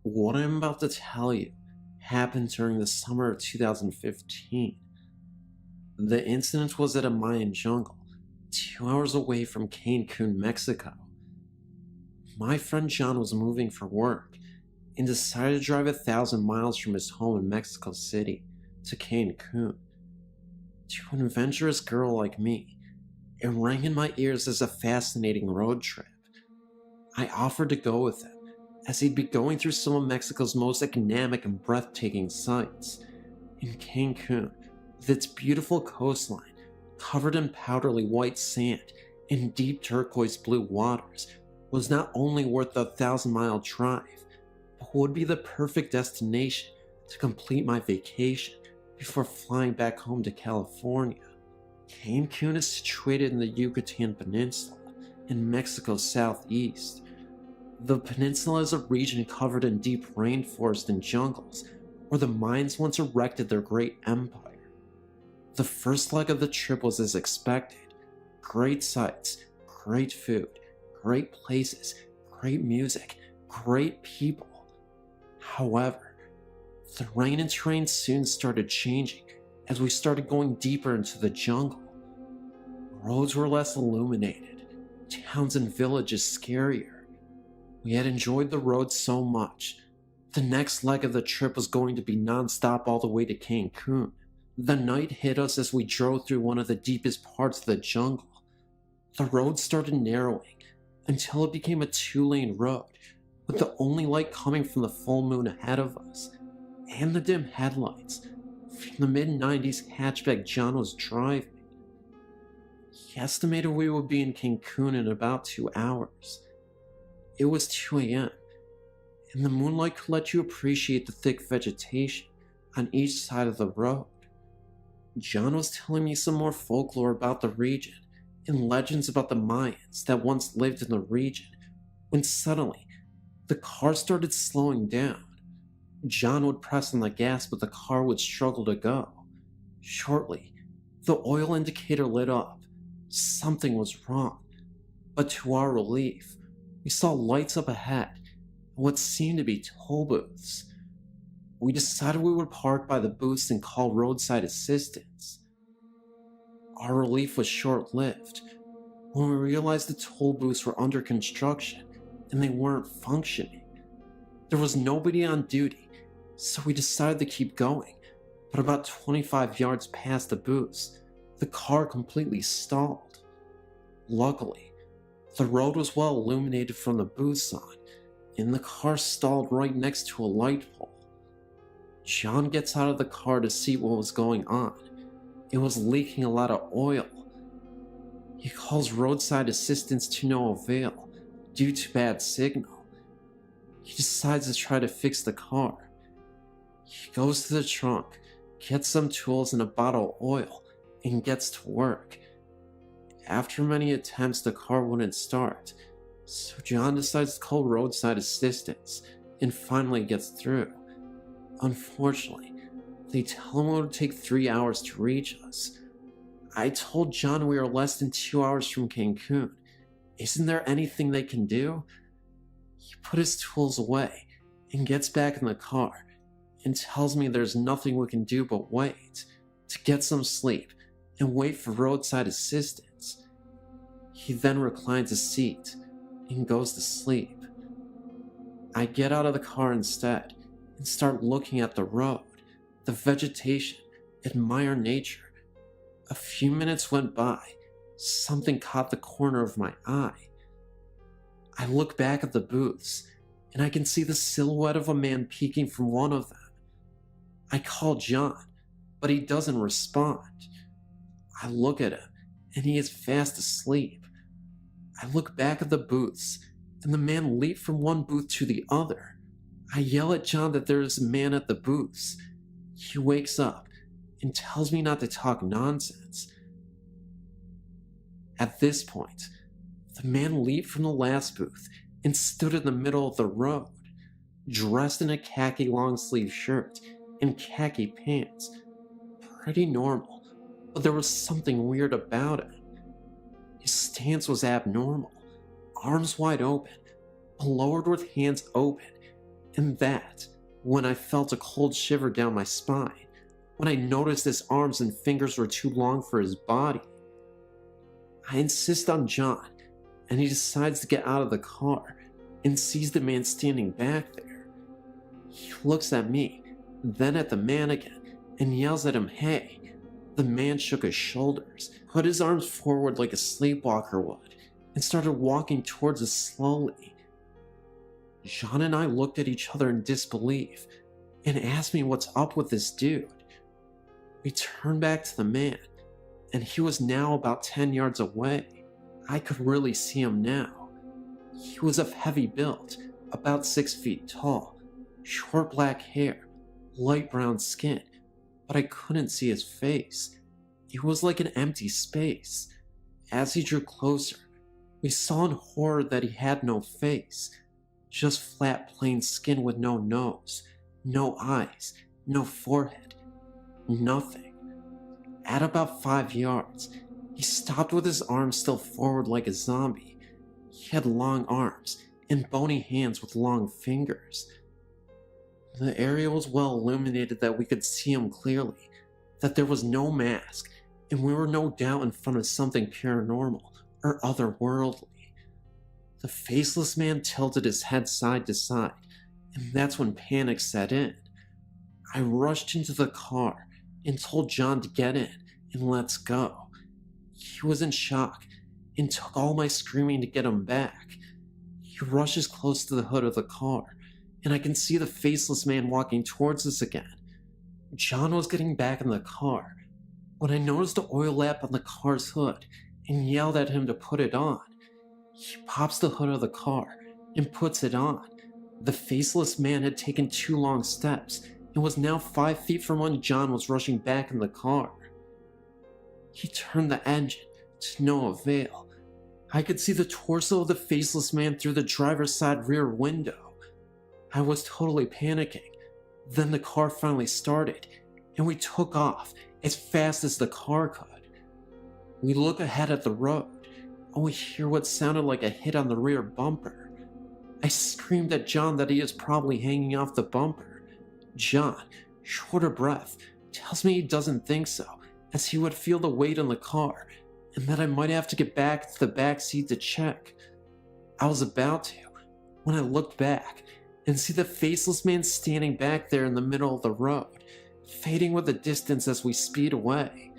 What I'm about to tell you happened during the summer of 2015. The incident was at a Mayan jungle, 2 hours away from Cancun, Mexico. My friend John was moving for work and decided to drive 1,000 miles from his home in Mexico City to Cancun. To an adventurous girl like me, it rang in my ears as a fascinating road trip. I offered to go with him, as he'd be going through some of Mexico's most dynamic and breathtaking sights. In Cancun, with its beautiful coastline, covered in powdery white sand and deep turquoise blue waters, was not only worth the 1,000-mile drive, but would be the perfect destination to complete my vacation before flying back home to California. Cancun is situated in the Yucatan Peninsula, in Mexico's southeast. The peninsula is a region covered in deep rainforest and jungles, where the Mayans once erected their great empire. The first leg of the trip was as expected. Great sights, great food, great places, great music, great people. However, the rain and terrain soon started changing as we started going deeper into the jungle. Roads were less illuminated, towns and villages scarier. We had enjoyed the road so much. The next leg of the trip was going to be non-stop all the way to Cancun. The night hit us as we drove through one of the deepest parts of the jungle. The road started narrowing until it became a 2-lane road, with the only light coming from the full moon ahead of us, and the dim headlights from the mid-90s hatchback John was driving. He estimated we would be in Cancun in about 2 hours. It was 2 a.m., and the moonlight could let you appreciate the thick vegetation on each side of the road. John was telling me some more folklore about the region and legends about the Mayans that once lived in the region, when suddenly, the car started slowing down. John would press on the gas, but the car would struggle to go. Shortly, the oil indicator lit up. Something was wrong, but to our relief, we saw lights up ahead and what seemed to be toll booths. We decided we would park by the booths and call roadside assistance. Our relief was short-lived when we realized the toll booths were under construction and they weren't functioning. There was nobody on duty, so we decided to keep going, but about 25 yards past the booths, the car completely stalled. Luckily, the road was well illuminated from the booth sign, and the car stalled right next to a light pole. John gets out of the car to see what was going on. It was leaking a lot of oil. He calls roadside assistance to no avail due to bad signal. He decides to try to fix the car. He goes to the trunk, gets some tools and a bottle of oil, and gets to work. After many attempts, the car wouldn't start, so John decides to call roadside assistance and finally gets through. Unfortunately, they tell him it would take 3 hours to reach us. I told John we are less than 2 hours from Cancun. Isn't there anything they can do? He put his tools away and gets back in the car and tells me there's nothing we can do but wait, to get some sleep and wait for roadside assistance. He then reclines his seat and goes to sleep. I get out of the car instead and start looking at the road, the vegetation, admire nature. A few minutes went by. Something caught the corner of my eye. I look back at the booths, and I can see the silhouette of a man peeking from one of them. I call John, but he doesn't respond. I look at him, and he is fast asleep. I look back at the booths, and the man leaped from one booth to the other. I yell at John that there is a man at the booths. He wakes up and tells me not to talk nonsense. At this point, the man leaped from the last booth and stood in the middle of the road, dressed in a khaki long-sleeve shirt and khaki pants. Pretty normal, but there was something weird about him. His stance was abnormal, arms wide open, lowered with hands open, and that, when I felt a cold shiver down my spine, when I noticed his arms and fingers were too long for his body. I insist on John, and he decides to get out of the car and sees the man standing back there. He looks at me, then at the man again, and yells at him, "Hey." The man shook his shoulders, put his arms forward like a sleepwalker would, and started walking towards us slowly. John and I looked at each other in disbelief and asked me what's up with this dude. We turned back to the man, and he was now about 10 yards away. I could really see him now. He was of heavy build, about 6 feet tall, short black hair, light brown skin, but I couldn't see his face. It was like an empty space. As he drew closer, we saw in horror that he had no face, just flat plain skin with no nose, no eyes, no forehead, nothing. At about 5 yards, he stopped with his arms still forward like a zombie. He had long arms and bony hands with long fingers. The area was well illuminated that we could see him clearly, that there was no mask, and we were no doubt in front of something paranormal or otherworldly. The faceless man tilted his head side to side, and that's when panic set in. I rushed into the car and told John to get in and let's go. He was in shock and took all my screaming to get him back. He rushes close to the hood of the car, and I can see the faceless man walking towards us again. John was getting back in the car when I noticed the oil lamp on the car's hood and yelled at him to put it on. He pops the hood of the car and puts it on. The faceless man had taken 2 long steps and was now 5 feet from when John was rushing back in the car. He turned the engine to no avail. I could see the torso of the faceless man through the driver's side rear window. I was totally panicking. Then the car finally started, and we took off as fast as the car could. We look ahead at the road, and we hear what sounded like a hit on the rear bumper. I screamed at John that he is probably hanging off the bumper. John, short of breath, tells me he doesn't think so, as he would feel the weight on the car, and that I might have to get back to the back seat to check. I was about to, when I looked back and see the faceless man standing back there in the middle of the road, fading with the distance as we speed away.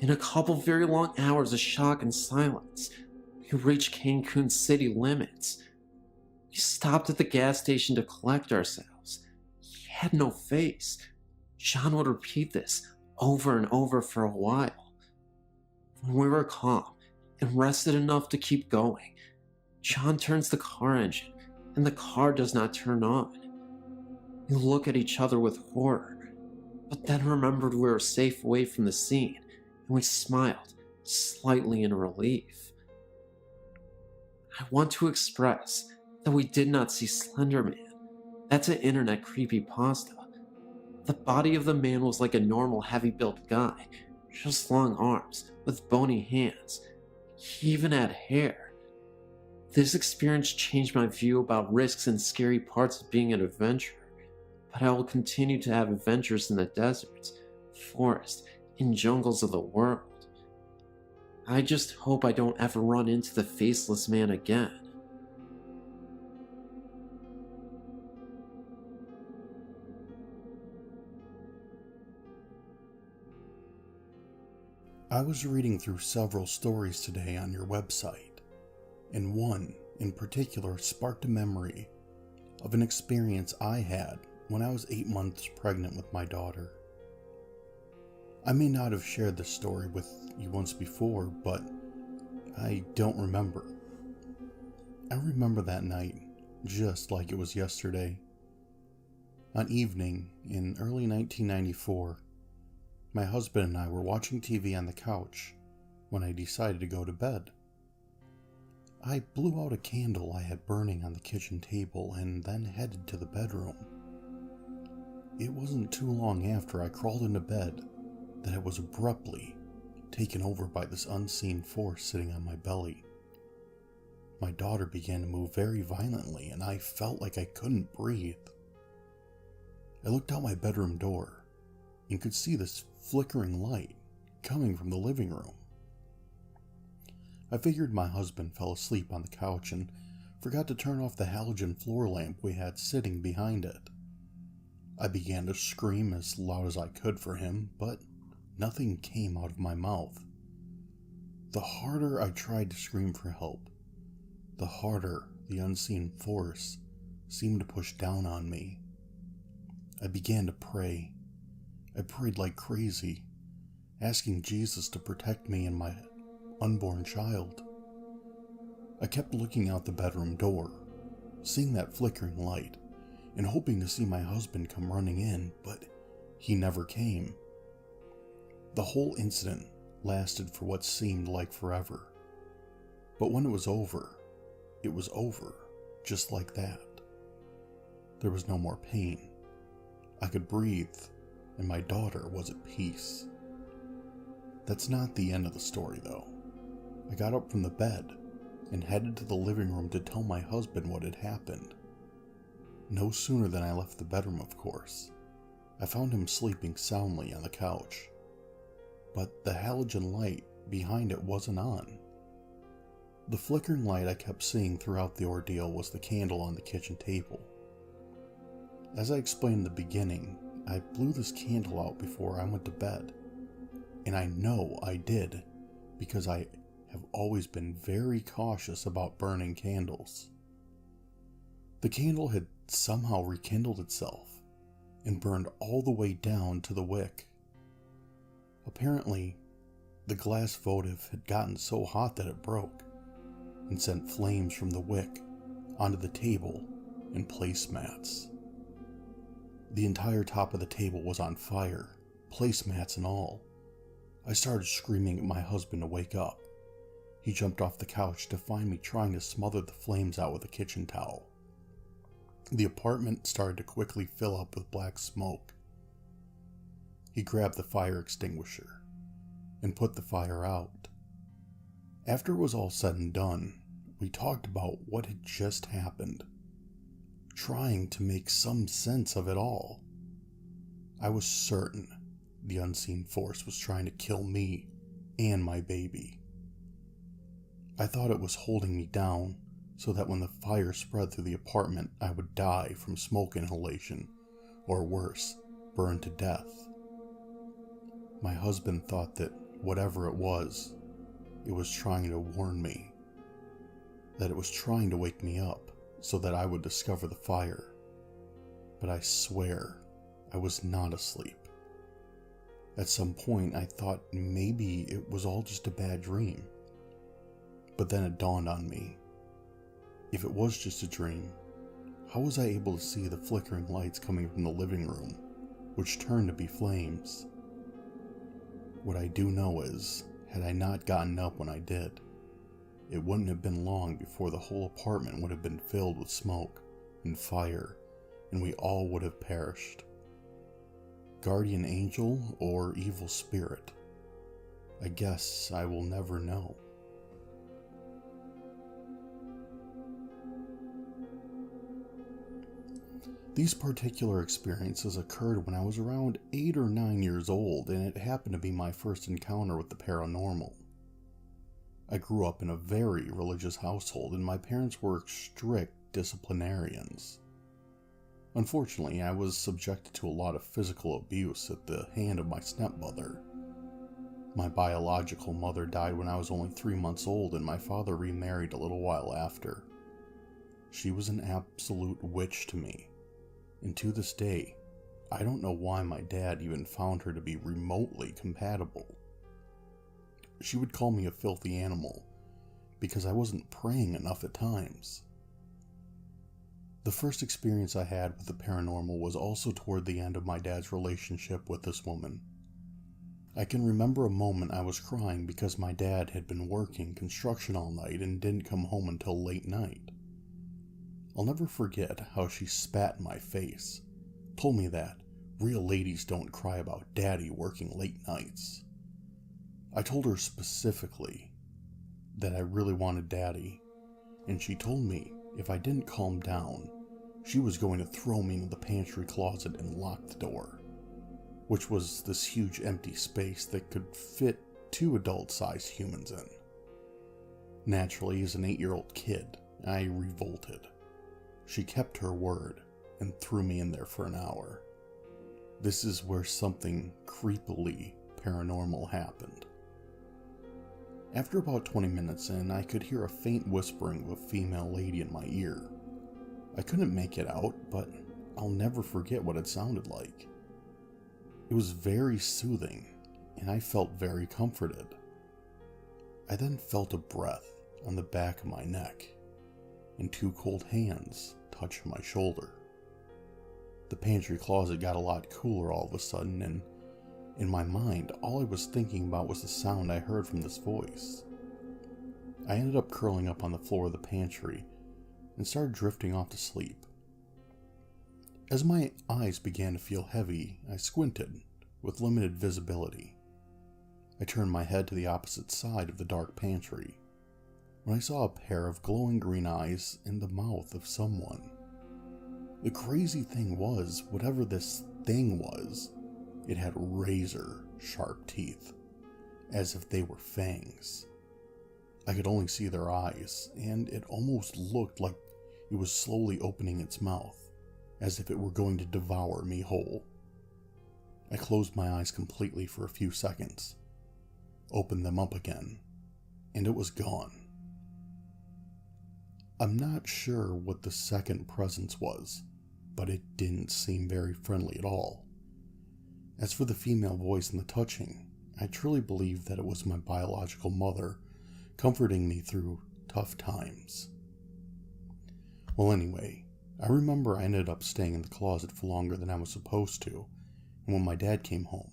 In a couple very long hours of shock and silence, we reached Cancun's city limits. We stopped at the gas station to collect ourselves. He had no face. John would repeat this over and over for a while. When we were calm and rested enough to keep going, John turns the car engine and the car does not turn on. We look at each other with horror, but then remembered we were safe away from the scene and we smiled, slightly in relief. I want to express that we did not see Slender Man. That's an internet creepypasta. The body of the man was like a normal heavy-built guy, just long arms with bony hands. He even had hair. This experience changed my view about risks and scary parts of being an adventurer, but I will continue to have adventures in the deserts, forests, and jungles of the world. I just hope I don't ever run into the faceless man again. I was reading through several stories today on your website, and one in particular sparked a memory of an experience I had when I was 8 months pregnant with my daughter. I may not have shared this story with you once before, but I don't remember. I remember that night just like it was yesterday. An evening in early 1994, my husband and I were watching TV on the couch when I decided to go to bed. I blew out a candle I had burning on the kitchen table and then headed to the bedroom. It wasn't too long after I crawled into bed that I was abruptly taken over by this unseen force sitting on my belly. My daughter began to move very violently and I felt like I couldn't breathe. I looked out my bedroom door and could see this flickering light coming from the living room. I figured my husband fell asleep on the couch and forgot to turn off the halogen floor lamp we had sitting behind it. I began to scream as loud as I could for him, but nothing came out of my mouth. The harder I tried to scream for help, the harder the unseen force seemed to push down on me. I began to pray. I prayed like crazy, asking Jesus to protect me and my unborn child. I kept looking out the bedroom door, seeing that flickering light, and hoping to see my husband come running in, but he never came. The whole incident lasted for what seemed like forever. But when it was over, just like that. There was no more pain. I could breathe, and my daughter was at peace. That's not the end of the story, though. I got up from the bed and headed to the living room to tell my husband what had happened. No sooner than I left the bedroom, of course, I found him sleeping soundly on the couch. But the halogen light behind it wasn't on. The flickering light I kept seeing throughout the ordeal was the candle on the kitchen table. As I explained in the beginning, I blew this candle out before I went to bed. And I know I did, because I have always been very cautious about burning candles. The candle had somehow rekindled itself and burned all the way down to the wick. Apparently, the glass votive had gotten so hot that it broke and sent flames from the wick onto the table and placemats. The entire top of the table was on fire, placemats and all. I started screaming at my husband to wake up. He jumped off the couch to find me trying to smother the flames out with a kitchen towel. The apartment started to quickly fill up with black smoke. He grabbed the fire extinguisher and put the fire out. After it was all said and done, we talked about what had just happened, trying to make some sense of it all. I was certain the unseen force was trying to kill me and my baby. I thought it was holding me down so that when the fire spread through the apartment, I would die from smoke inhalation, or worse, burned to death. My husband thought that whatever it was trying to warn me, that it was trying to wake me up so that I would discover the fire. But I swear I was not asleep. At some point I thought maybe it was all just a bad dream. But then it dawned on me. If it was just a dream, how was I able to see the flickering lights coming from the living room, which turned to be flames? What I do know is, had I not gotten up when I did, it wouldn't have been long before the whole apartment would have been filled with smoke and fire, and we all would have perished. Guardian angel or evil spirit? I guess I will never know. These particular experiences occurred when I was around 8 or 9 years old, and it happened to be my first encounter with the paranormal. I grew up in a very religious household, and my parents were strict disciplinarians. Unfortunately, I was subjected to a lot of physical abuse at the hand of my stepmother. My biological mother died when I was only 3 months old, and my father remarried a little while after. She was an absolute witch to me. And to this day, I don't know why my dad even found her to be remotely compatible. She would call me a filthy animal because I wasn't praying enough at times. The first experience I had with the paranormal was also toward the end of my dad's relationship with this woman. I can remember a moment I was crying because my dad had been working construction all night and didn't come home until late night. I'll never forget how she spat in my face, told me that real ladies don't cry about daddy working late nights. I told her specifically that I really wanted daddy, and she told me if I didn't calm down, she was going to throw me into the pantry closet and lock the door, which was this huge empty space that could fit 2 adult-sized humans in. Naturally, as an 8-year-old kid, I revolted. She kept her word and threw me in there for an hour. This is where something creepily paranormal happened. After about 20 minutes in, I could hear a faint whispering of a female lady in my ear. I couldn't make it out, but I'll never forget what it sounded like. It was very soothing, and I felt very comforted. I then felt a breath on the back of my neck, and 2 cold hands touched my shoulder. The pantry closet got a lot cooler all of a sudden, and in my mind, all I was thinking about was the sound I heard from this voice. I ended up curling up on the floor of the pantry and started drifting off to sleep. As my eyes began to feel heavy, I squinted with limited visibility. I turned my head to the opposite side of the dark pantry, when I saw a pair of glowing green eyes in the mouth of someone. The crazy thing was, whatever this thing was, it had razor-sharp teeth, as if they were fangs. I could only see their eyes, and it almost looked like it was slowly opening its mouth, as if it were going to devour me whole. I closed my eyes completely for a few seconds, opened them up again, and it was gone. I'm not sure what the second presence was, but it didn't seem very friendly at all. As for the female voice and the touching, I truly believe that it was my biological mother comforting me through tough times. Well, anyway, I remember I ended up staying in the closet for longer than I was supposed to, and when my dad came home,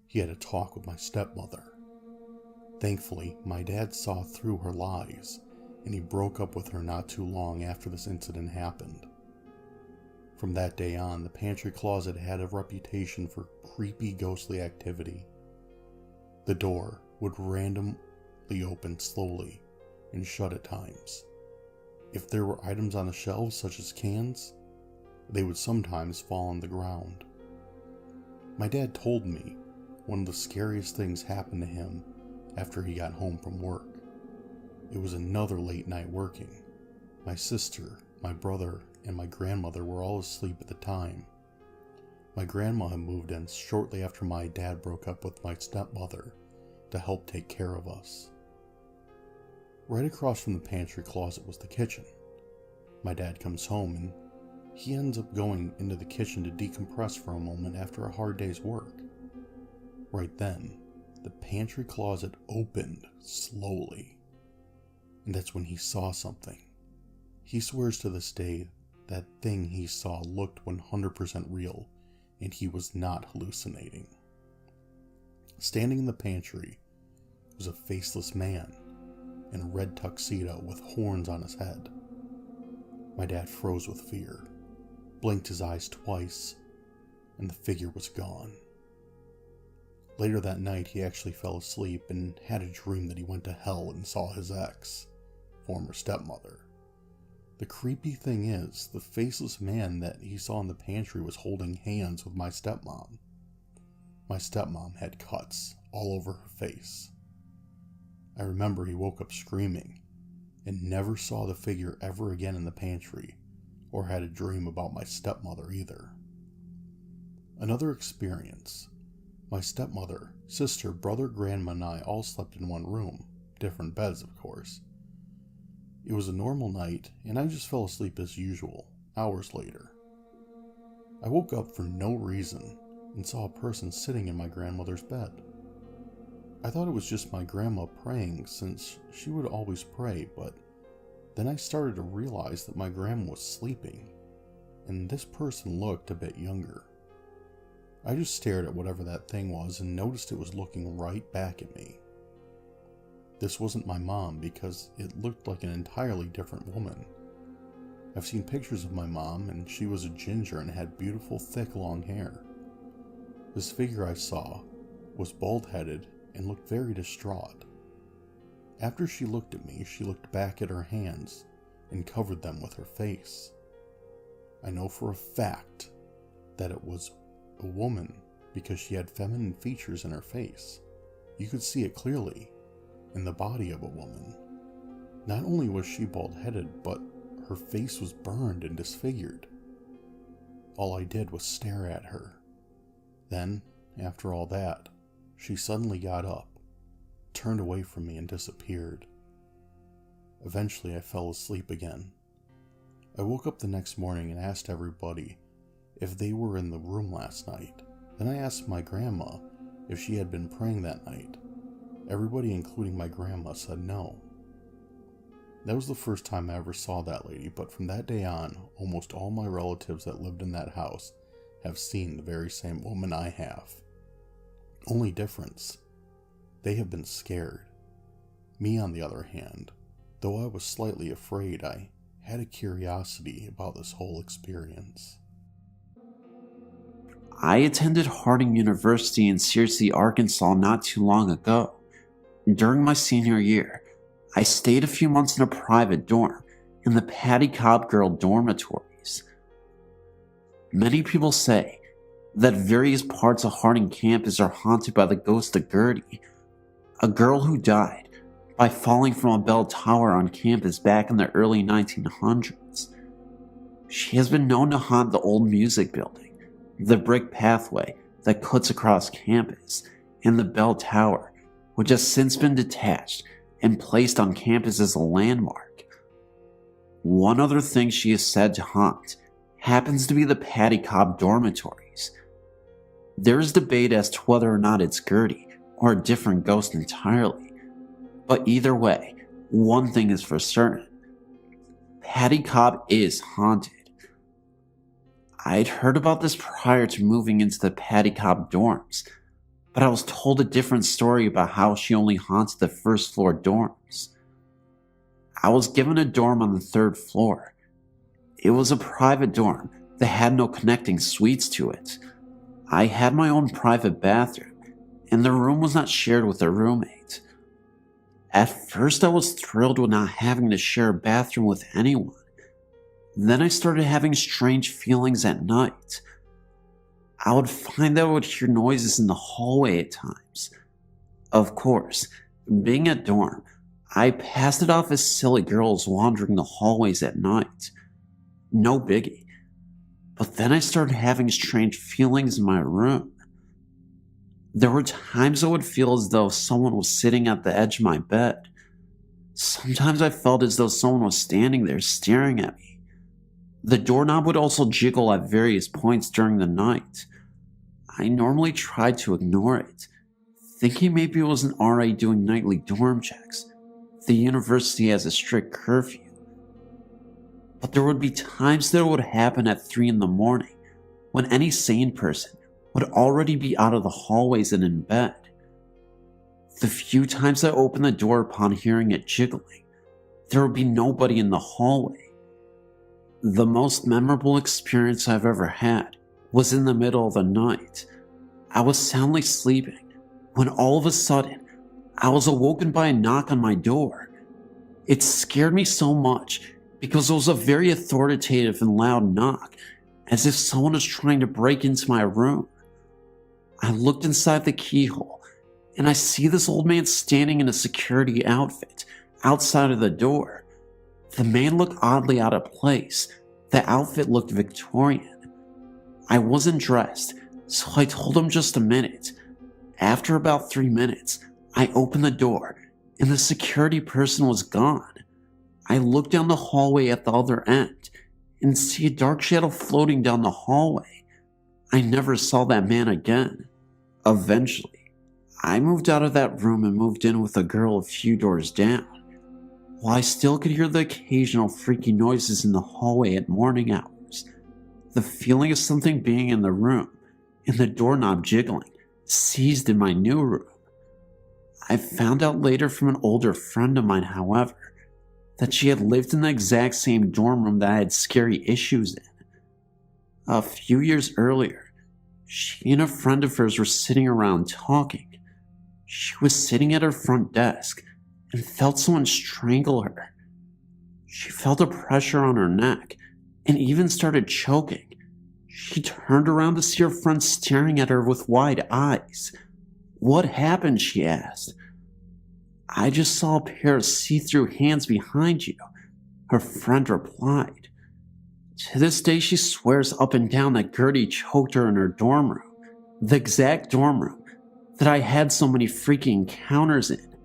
he had a talk with my stepmother. Thankfully, my dad saw through her lies, and he broke up with her not too long after this incident happened. From that day on, the pantry closet had a reputation for creepy, ghostly activity. The door would randomly open slowly and shut at times. If there were items on the shelves, such as cans, they would sometimes fall on the ground. My dad told me one of the scariest things happened to him after he got home from work. It was another late night working. My sister, my brother, and my grandmother were all asleep at the time. My grandma had moved in shortly after my dad broke up with my stepmother to help take care of us. Right across from the pantry closet was the kitchen. My dad comes home and he ends up going into the kitchen to decompress for a moment after a hard day's work. Right then, the pantry closet opened slowly, and that's when he saw something. He swears to this day that thing he saw looked 100% real, and he was not hallucinating. Standing in the pantry was a faceless man in a red tuxedo with horns on his head. My dad froze with fear, blinked his eyes twice, and the figure was gone. Later that night, he actually fell asleep and had a dream that he went to hell and saw his ex, former stepmother. The creepy thing is, the faceless man that he saw in the pantry was holding hands with my stepmom. My stepmom had cuts all over her face. I remember he woke up screaming and never saw the figure ever again in the pantry or had a dream about my stepmother either. Another experience. My stepmother, sister, brother, grandma, and I all slept in one room, different beds of course. It was a normal night and I just fell asleep as usual, hours later. I woke up for no reason and saw a person sitting in my grandmother's bed. I thought it was just my grandma praying since she would always pray, but then I started to realize that my grandma was sleeping and this person looked a bit younger. I just stared at whatever that thing was and noticed it was looking right back at me. This wasn't my mom because it looked like an entirely different woman. I've seen pictures of my mom and she was a ginger and had beautiful thick long hair. This figure I saw was bald-headed and looked very distraught. After she looked at me, she looked back at her hands and covered them with her face. I know for a fact that it was a woman because she had feminine features in her face. You could see it clearly in the body of a woman. Not only was she bald-headed, but her face was burned and disfigured. All I did was stare at her. Then, after all that, she suddenly got up, turned away from me and disappeared. Eventually I fell asleep again. I woke up the next morning and asked everybody if they were in the room last night. Then I asked my grandma if she had been praying that night. Everybody, including my grandma, said no. That was the first time I ever saw that lady, but from that day on, almost all my relatives that lived in that house have seen the very same woman I have. Only difference, they have been scared. Me, on the other hand, though I was slightly afraid, I had a curiosity about this whole experience. I attended Harding University in Searcy, Arkansas not too long ago. During my senior year, I stayed a few months in a private dorm in the Patty Cobb Girl dormitories. Many people say that various parts of Harding campus are haunted by the ghost of Gertie, a girl who died by falling from a bell tower on campus back in the early 1900s. She has been known to haunt the old music building, the brick pathway that cuts across campus, and the bell tower, which has since been detached and placed on campus as a landmark. One other thing she is said to haunt happens to be the Patty Cobb dormitories. There is debate as to whether or not it's Gertie or a different ghost entirely, but either way, one thing is for certain. Patty Cobb is haunted. I'd heard about this prior to moving into the Patty Cobb dorms, but I was told a different story about how she only haunts the first floor dorms. I was given a dorm on the third floor. It was a private dorm that had no connecting suites to it. I had my own private bathroom, and the room was not shared with a roommate. At first I was thrilled with not having to share a bathroom with anyone. Then I started having strange feelings at night. I would find that I would hear noises in the hallway at times. Of course, being a dorm, I passed it off as silly girls wandering the hallways at night. No biggie. But then I started having strange feelings in my room. There were times I would feel as though someone was sitting at the edge of my bed. Sometimes I felt as though someone was standing there staring at me. The doorknob would also jiggle at various points during the night. I normally tried to ignore it, thinking maybe it was an RA doing nightly dorm checks. The university has a strict curfew. But there would be times that it would happen at 3 in the morning, when any sane person would already be out of the hallways and in bed. The few times I opened the door upon hearing it jiggling, there would be nobody in the hallway. The most memorable experience I've ever had was in the middle of the night. I was soundly sleeping when all of a sudden I was awoken by a knock on my door. It scared me so much because it was a very authoritative and loud knock, as if someone was trying to break into my room. I looked inside the keyhole, and I see this old man standing in a security outfit outside of the door. The man looked oddly out of place. The outfit looked Victorian. I wasn't dressed, so I told him just a minute. After about 3 minutes, I opened the door, and the security person was gone. I looked down the hallway at the other end and see a dark shadow floating down the hallway. I never saw that man again. Eventually, I moved out of that room and moved in with a girl a few doors down. While I still could hear the occasional freaky noises in the hallway at morning hours, the feeling of something being in the room and the doorknob jiggling seized in my new room. I found out later from an older friend of mine, however, that she had lived in the exact same dorm room that I had scary issues in. A few years earlier, she and a friend of hers were sitting around talking. She was sitting at her front desk and felt someone strangle her. She felt a pressure on her neck and even started choking. She turned around to see her friend staring at her with wide eyes. "What happened?" she asked. "I just saw a pair of see-through hands behind you," her friend replied. To this day, she swears up and down that Gertie choked her in her dorm room, the exact dorm room that I had so many freaky encounters in.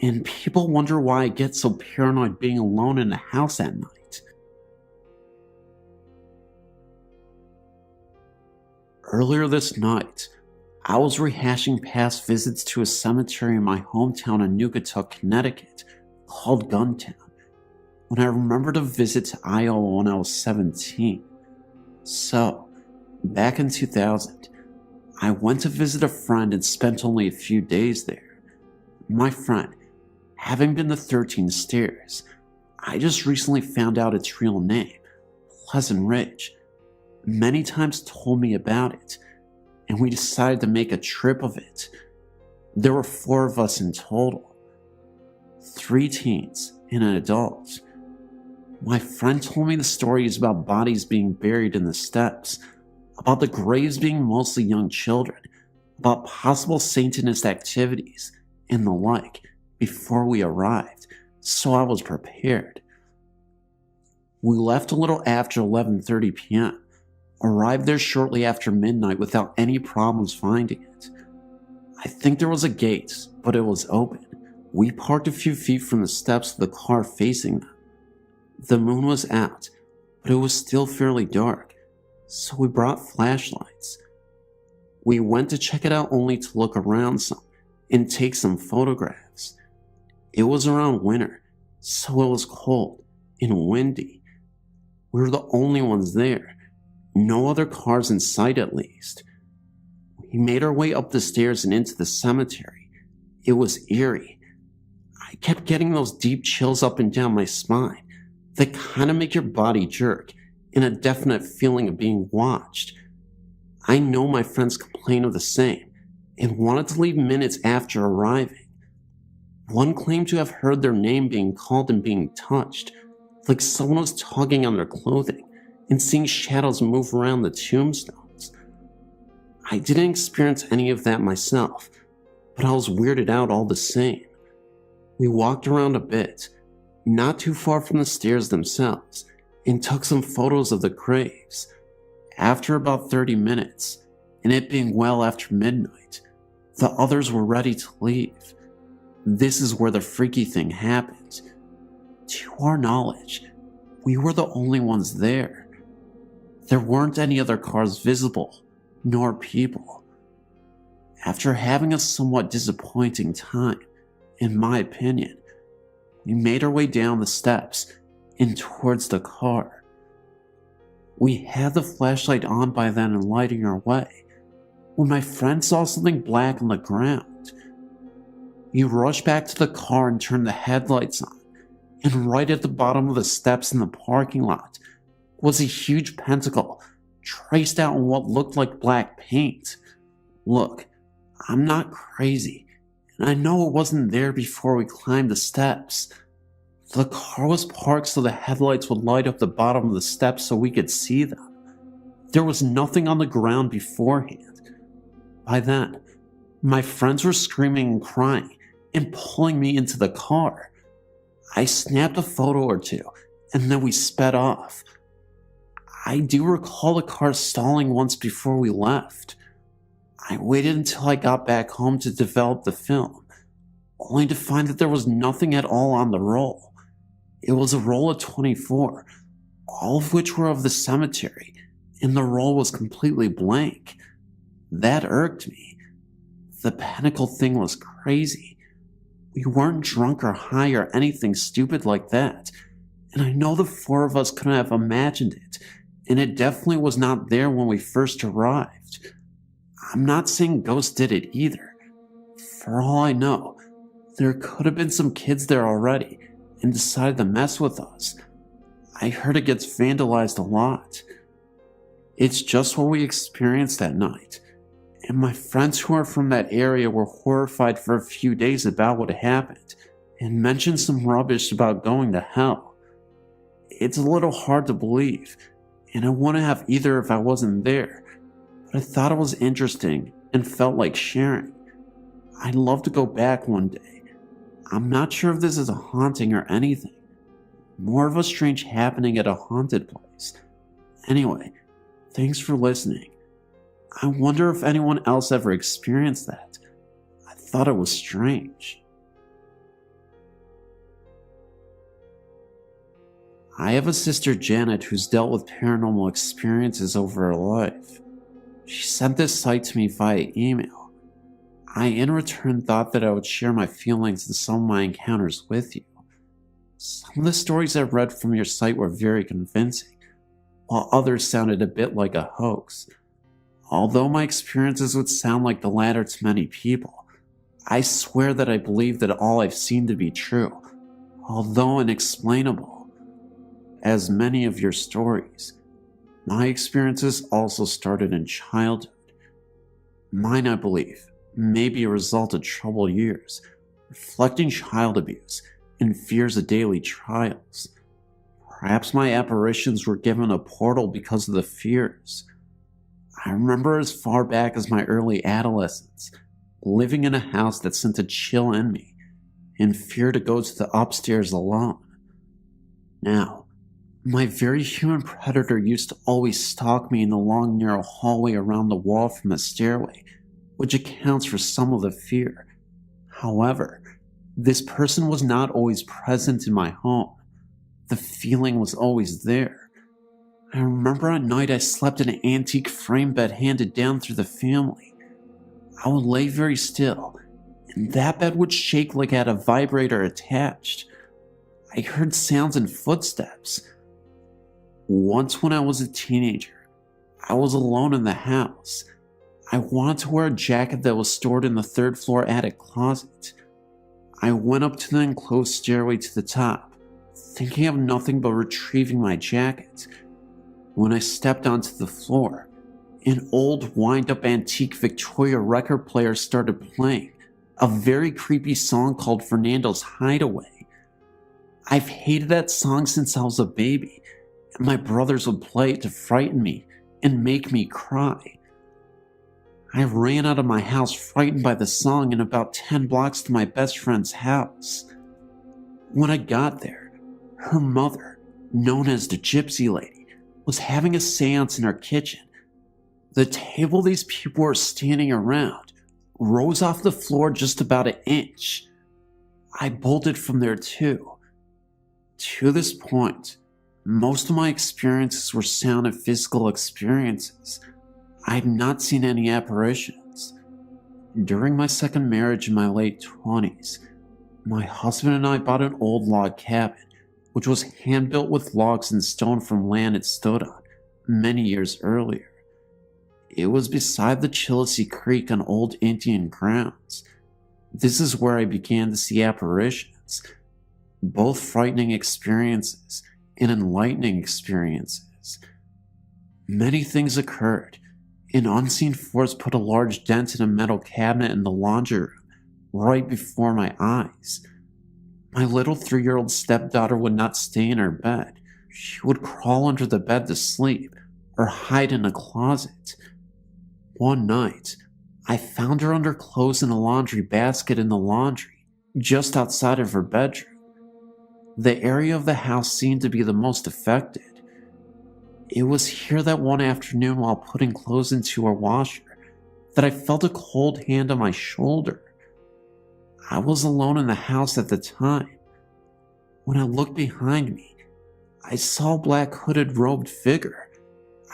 And people wonder why I get so paranoid being alone in the house at night. Earlier this night, I was rehashing past visits to a cemetery in my hometown in Naugatuck, Connecticut, called Guntown, when I remembered a visit to Iowa when I was 17. So, back in 2000, I went to visit a friend and spent only a few days there. My friend, having been to 13 Stairs, I just recently found out its real name, Pleasant Ridge, many times told me about it, and we decided to make a trip of it. There were 4 of us in total, 3 teens and an adult. My friend told me the stories about bodies being buried in the steps, about the graves being mostly young children, about possible Satanist activities, and the like, before we arrived, so I was prepared. We left a little after 11:30 p.m., arrived there shortly after midnight without any problems finding it. I think there was a gate, but it was open. We parked a few feet from the steps with the car facing them. The moon was out, but it was still fairly dark, so we brought flashlights. We went to check it out only to look around some and take some photographs. It was around winter, so it was cold and windy. We were the only ones there. No other cars in sight, at least. We made our way up the stairs and into the cemetery. It was eerie. I kept getting those deep chills up and down my spine that kind of make your body jerk, and a definite feeling of being watched. I know my friends complained of the same, and wanted to leave minutes after arriving. One claimed to have heard their name being called and being touched, like someone was tugging on their clothing, and seeing shadows move around the tombstones. I didn't experience any of that myself, but I was weirded out all the same. We walked around a bit, not too far from the stairs themselves, and took some photos of the graves. After about 30 minutes, and it being well after midnight, the others were ready to leave. This is where the freaky thing happened. To our knowledge, we were the only ones there. There weren't any other cars visible, nor people. After having a somewhat disappointing time, in my opinion, we made our way down the steps and towards the car. We had the flashlight on by then and lighting our way, when my friend saw something black on the ground. He rushed back to the car and turned the headlights on, and right at the bottom of the steps in the parking lot was a huge pentacle traced out in what looked like black paint. Look, I'm not crazy, and I know it wasn't there before we climbed the steps. The car was parked so the headlights would light up the bottom of the steps so we could see them. There was nothing on the ground beforehand. By then, my friends were screaming and crying and pulling me into the car. I snapped a photo or two, and then we sped off. I do recall the car stalling once before we left. I waited until I got back home to develop the film, only to find that there was nothing at all on the roll. It was a roll of 24, all of which were of the cemetery, and the roll was completely blank. That irked me. The pinnacle thing was crazy. We weren't drunk or high or anything stupid like that, and I know the four of us couldn't have imagined it, and it definitely was not there when we first arrived. I'm not saying ghosts did it either. For all I know, there could have been some kids there already and decided to mess with us. I heard it gets vandalized a lot. It's just what we experienced that night, and my friends who are from that area were horrified for a few days about what happened and mentioned some rubbish about going to hell. It's a little hard to believe, and I wouldn't have either if I wasn't there, but I thought it was interesting and felt like sharing. I'd love to go back one day. I'm not sure if this is a haunting or anything. More of a strange happening at a haunted place. Anyway, thanks for listening. I wonder if anyone else ever experienced that. I thought it was strange. I have a sister Janet who's dealt with paranormal experiences over her life. She sent this site to me via email. I in return thought that I would share my feelings and some of my encounters with you. Some of the stories I read from your site were very convincing, while others sounded a bit like a hoax. Although my experiences would sound like the latter to many people, I swear that I believe that all I've seen to be true, although inexplainable. As many of your stories, my experiences also started in childhood. Mine, I believe, may be a result of troubled years, reflecting child abuse and fears of daily trials. Perhaps my apparitions were given a portal because of the fears. I remember as far back as my early adolescence, living in a house that sent a chill in me, and fear to go to the upstairs alone. Now, my very human predator used to always stalk me in the long narrow hallway around the wall from the stairway, which accounts for some of the fear. However, this person was not always present in my home. The feeling was always there. I remember at night I slept in an antique frame bed handed down through the family. I would lay very still, and that bed would shake like it had a vibrator attached. I heard sounds and footsteps. Once when I was a teenager, I was alone in the house. I wanted to wear a jacket that was stored in the third floor attic closet. I went up to the enclosed stairway to the top, thinking of nothing but retrieving my jacket. When I stepped onto the floor, an old wind-up antique Victoria record player started playing a very creepy song called Fernando's Hideaway. I've hated that song since I was a baby, and my brothers would play it to frighten me and make me cry. I ran out of my house frightened by the song and about 10 blocks to my best friend's house. When I got there, her mother, known as the Gypsy Lady, was having a seance in her kitchen The table these people were standing around rose off the floor just about an inch. I bolted from there too. To this point, most of my experiences were sound and physical experiences. I had not seen any apparitions. During my second marriage in my late 20s, my husband and I bought an old log cabin, which was hand-built with logs and stone from land it stood on many years earlier. It was beside the Chillicothe Creek on old Indian grounds. This is where I began to see apparitions, both frightening experiences and enlightening experiences. Many things occurred. An unseen force put a large dent in a metal cabinet in the laundry room right before my eyes. My little 3-year-old stepdaughter would not stay in her bed. She would crawl under the bed to sleep or hide in a closet. One night, I found her under clothes in a laundry basket in the laundry, just outside of her bedroom. The area of the house seemed to be the most affected. It was here that one afternoon while putting clothes into her washer that I felt a cold hand on my shoulder. I was alone in the house at the time. When I looked behind me, I saw a black hooded robed figure.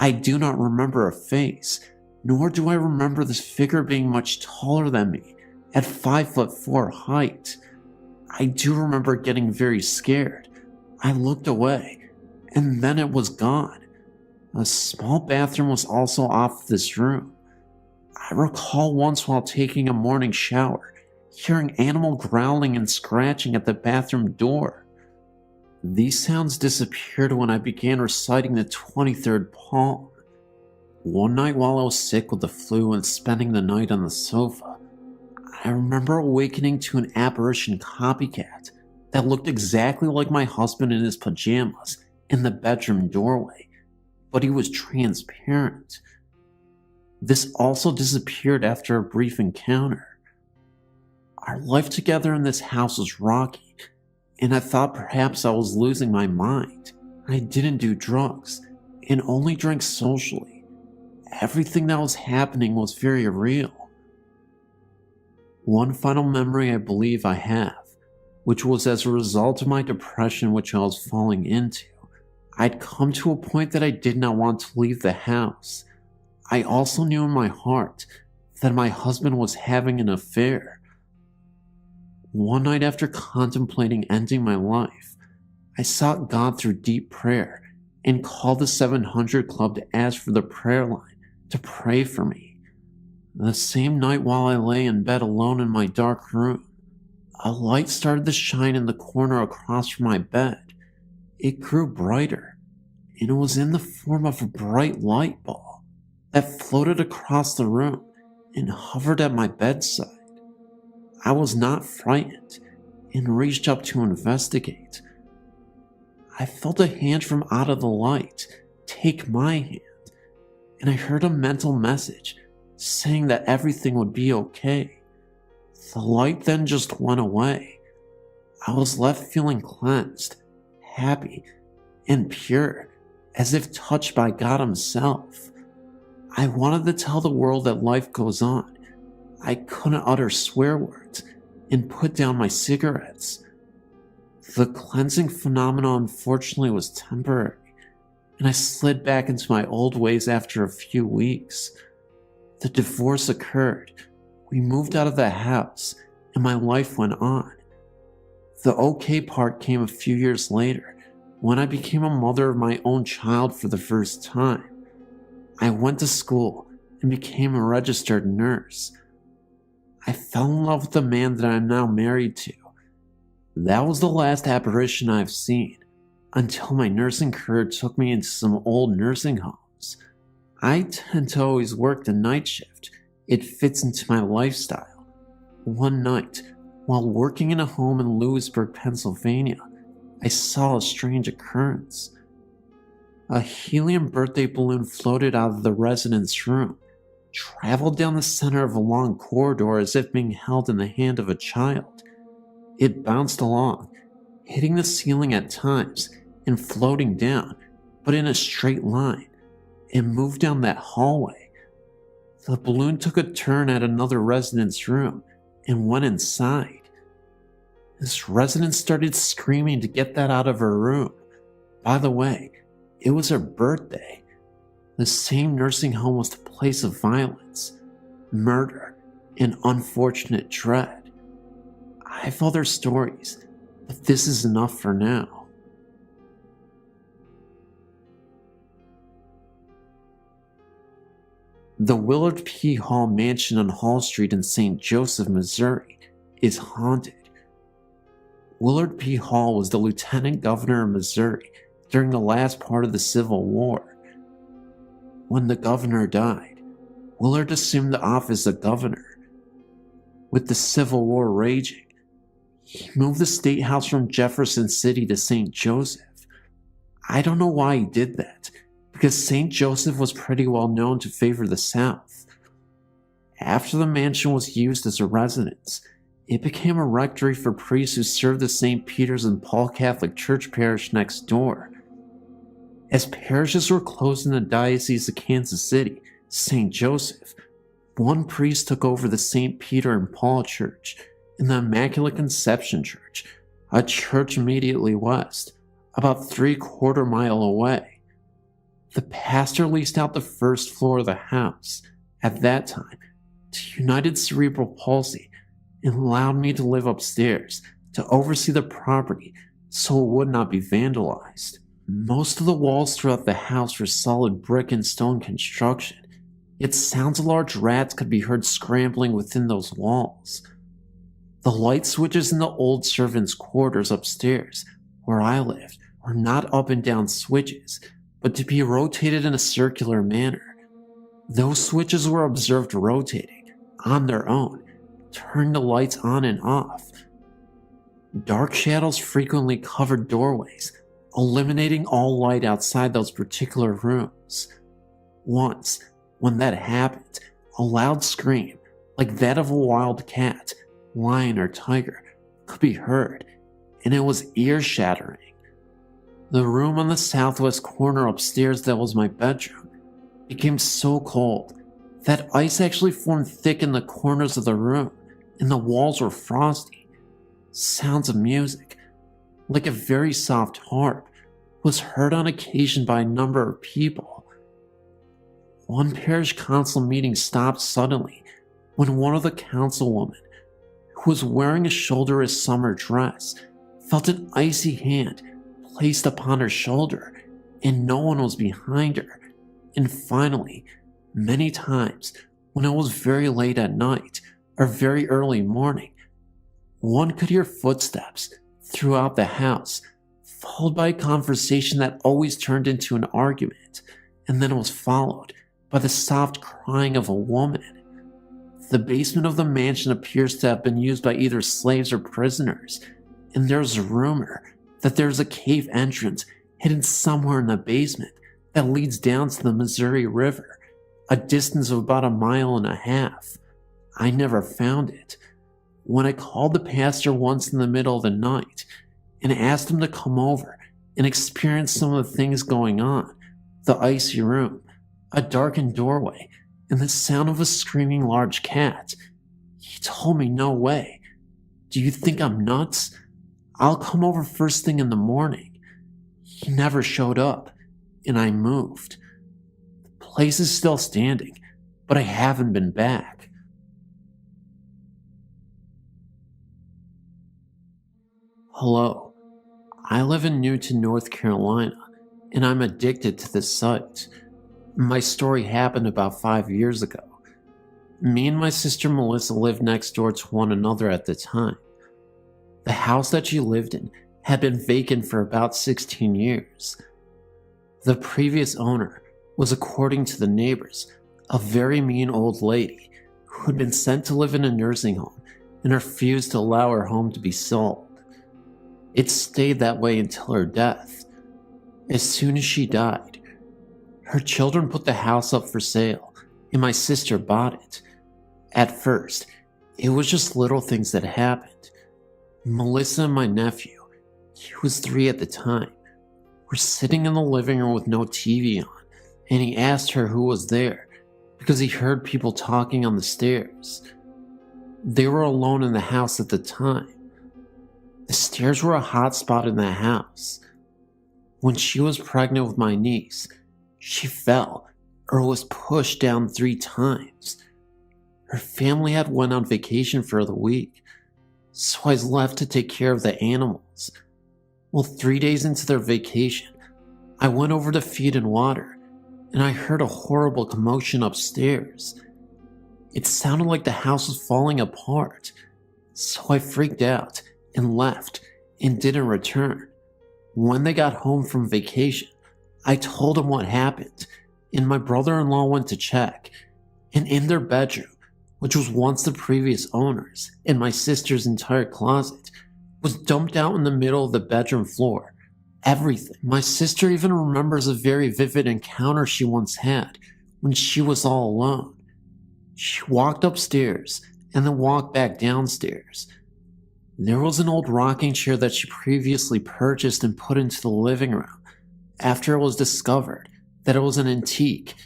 I do not remember a face, nor do I remember this figure being much taller than me, at 5'4" height. I do remember getting very scared. I looked away, and then it was gone. A small bathroom was also off this room. I recall once while taking a morning shower, hearing animal growling and scratching at the bathroom door. These sounds disappeared when I began reciting the 23rd Psalm. One night while I was sick with the flu and spending the night on the sofa, I remember awakening to an apparition copycat that looked exactly like my husband in his pajamas in the bedroom doorway, but he was transparent. This also disappeared after a brief encounter. Our life together in this house was rocky, and I thought perhaps I was losing my mind. I didn't do drugs, and only drank socially. Everything that was happening was very real. One final memory I believe I have, which was as a result of my depression which I was falling into. I'd come to a point that I did not want to leave the house. I also knew in my heart that my husband was having an affair. One night after contemplating ending my life, I sought God through deep prayer and called the 700 Club to ask for the prayer line to pray for me. The same night while I lay in bed alone in my dark room, a light started to shine in the corner across from my bed. It grew brighter, and it was in the form of a bright light ball that floated across the room and hovered at my bedside. I was not frightened and reached up to investigate. I felt a hand from out of the light take my hand, and I heard a mental message saying that everything would be okay. The light then just went away. I was left feeling cleansed, happy, and pure, as if touched by God Himself. I wanted to tell the world that life goes on. I couldn't utter swear words and put down my cigarettes. The cleansing phenomenon unfortunately was temporary, and I slid back into my old ways after a few weeks. The divorce occurred. We moved out of the house, and my life went on. The okay part came a few years later, when I became a mother of my own child for the first time. I went to school and became a registered nurse. I fell in love with the man that I am now married to. That was the last apparition I've seen, until my nursing career took me into some old nursing homes. I tend to always work the night shift. It fits into my lifestyle. One night, while working in a home in Lewisburg, Pennsylvania, I saw a strange occurrence. A helium birthday balloon floated out of the resident's room, traveled down the center of a long corridor as if being held in the hand of a child. It bounced along, hitting the ceiling at times and floating down, but in a straight line. It moved down that hallway, The balloon took a turn at another resident's room and went inside. This resident started screaming to get that out of her room. By the way, it was her birthday. The same nursing home was the place of violence, murder, and unfortunate dread. I have other stories, but this is enough for now. The Willard P. Hall Mansion on Hall Street in St. Joseph, Missouri, is haunted. Willard P. Hall was the lieutenant governor of Missouri during the last part of the Civil War. When the governor died, Willard assumed the office of governor. With the Civil War raging, he moved the state house from Jefferson City to St. Joseph. I don't know why he did that, because St. Joseph was pretty well known to favor the South. After the mansion was used as a residence, it became a rectory for priests who served the St. Peter's and Paul Catholic Church parish next door. As parishes were closed in the Diocese of Kansas City, St. Joseph, one priest took over the St. Peter and Paul Church and the Immaculate Conception Church, a church immediately west, about 3/4 mile away. The pastor leased out the first floor of the house, at that time, to United Cerebral Palsy and allowed me to live upstairs to oversee the property so it would not be vandalized. Most of the walls throughout the house were solid brick and stone construction, yet sounds of large rats could be heard scrambling within those walls. The light switches in the old servants' quarters upstairs, where I lived, were not up and down switches, but to be rotated in a circular manner. Those switches were observed rotating, on their own, turning the lights on and off. Dark shadows frequently covered doorways, eliminating all light outside those particular rooms. Once, when that happened, a loud scream, like that of a wild cat, lion, or tiger, could be heard, and it was ear-shattering. The room on the southwest corner upstairs that was my bedroom became so cold that ice actually formed thick in the corners of the room, and the walls were frosty. Sounds of music, like a very soft harp, was heard on occasion by a number of people. One parish council meeting stopped suddenly when one of the councilwomen, who was wearing a shoulderless summer dress, felt an icy hand placed upon her shoulder, and no one was behind her. And finally, many times, when it was very late at night or very early morning, one could hear footsteps throughout the house, followed by a conversation that always turned into an argument, and then was followed by the soft crying of a woman. The basement of the mansion appears to have been used by either slaves or prisoners, and there's a rumor that there's a cave entrance hidden somewhere in the basement that leads down to the Missouri River, a distance of about 1.5 miles. I never found it. When I called the pastor once in the middle of the night and asked him to come over and experience some of the things going on, the icy room, a darkened doorway, and the sound of a screaming large cat, he told me no way. Do you think I'm nuts? I'll come over first thing in the morning. He never showed up, and I moved. The place is still standing, but I haven't been back. Hello, I live in Newton, North Carolina, and I'm addicted to this site. My story happened about 5 years ago. Me and my sister Melissa lived next door to one another at the time. The house that she lived in had been vacant for about 16 years. The previous owner was, according to the neighbors, a very mean old lady who had been sent to live in a nursing home and refused to allow her home to be sold. It stayed that way until her death. As soon as she died, her children put the house up for sale, and my sister bought it. At first, it was just little things that happened. Melissa and my nephew, he was 3 at the time, were sitting in the living room with no TV on, and he asked her who was there, because he heard people talking on the stairs. They were alone in the house at the time. The stairs were a hot spot in the house. When she was pregnant with my niece, she fell or was pushed down 3 times. Her family had went on vacation for the week, so I was left to take care of the animals. Well, 3 days into their vacation, I went over to feed and water, and I heard a horrible commotion upstairs. It sounded like the house was falling apart, so I freaked out and left and didn't return. When they got home from vacation, I told them what happened, and my brother-in-law went to check, and in their bedroom, which was once the previous owners, and my sister's entire closet, was dumped out in the middle of the bedroom floor. Everything. My sister even remembers a very vivid encounter she once had when she was all alone. She walked upstairs and then walked back downstairs. There was an old rocking chair that she previously purchased and put into the living room after it was discovered that it was an antique.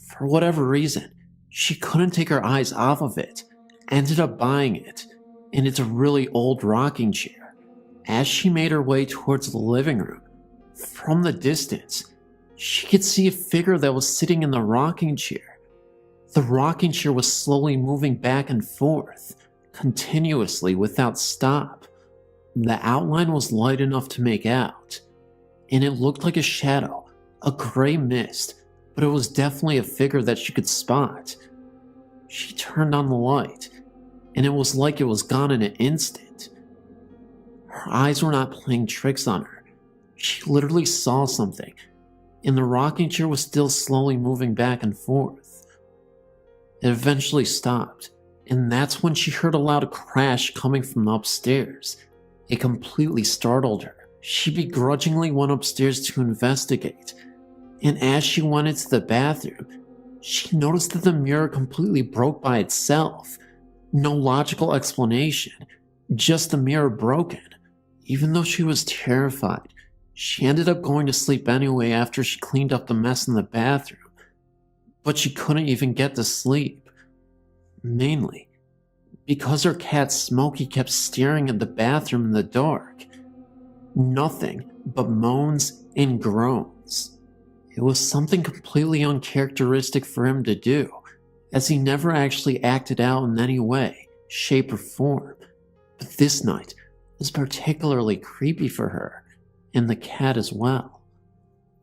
For whatever reason, she couldn't take her eyes off of it, ended up buying it, and it's a really old rocking chair. As she made her way towards the living room, from the distance, she could see a figure that was sitting in the rocking chair. The rocking chair was slowly moving back and forth, continuously without stop. The outline was light enough to make out, and it looked like a shadow, a gray mist, but it was definitely a figure that she could spot. She turned on the light, and it was like it was gone in an instant. Her eyes were not playing tricks on her. She literally saw something, and the rocking chair was still slowly moving back and forth. It eventually stopped, and that's when she heard a loud crash coming from upstairs. It completely startled her. She begrudgingly went upstairs to investigate, and as she went into the bathroom, she noticed that the mirror completely broke by itself. No logical explanation, just the mirror broken. Even though she was terrified, she ended up going to sleep anyway after she cleaned up the mess in the bathroom. But she couldn't even get to sleep. Mainly because her cat Smokey kept staring at the bathroom in the dark. Nothing but moans and groans. It was something completely uncharacteristic for him to do, as he never actually acted out in any way, shape, or form. But this night was particularly creepy for her, and the cat as well.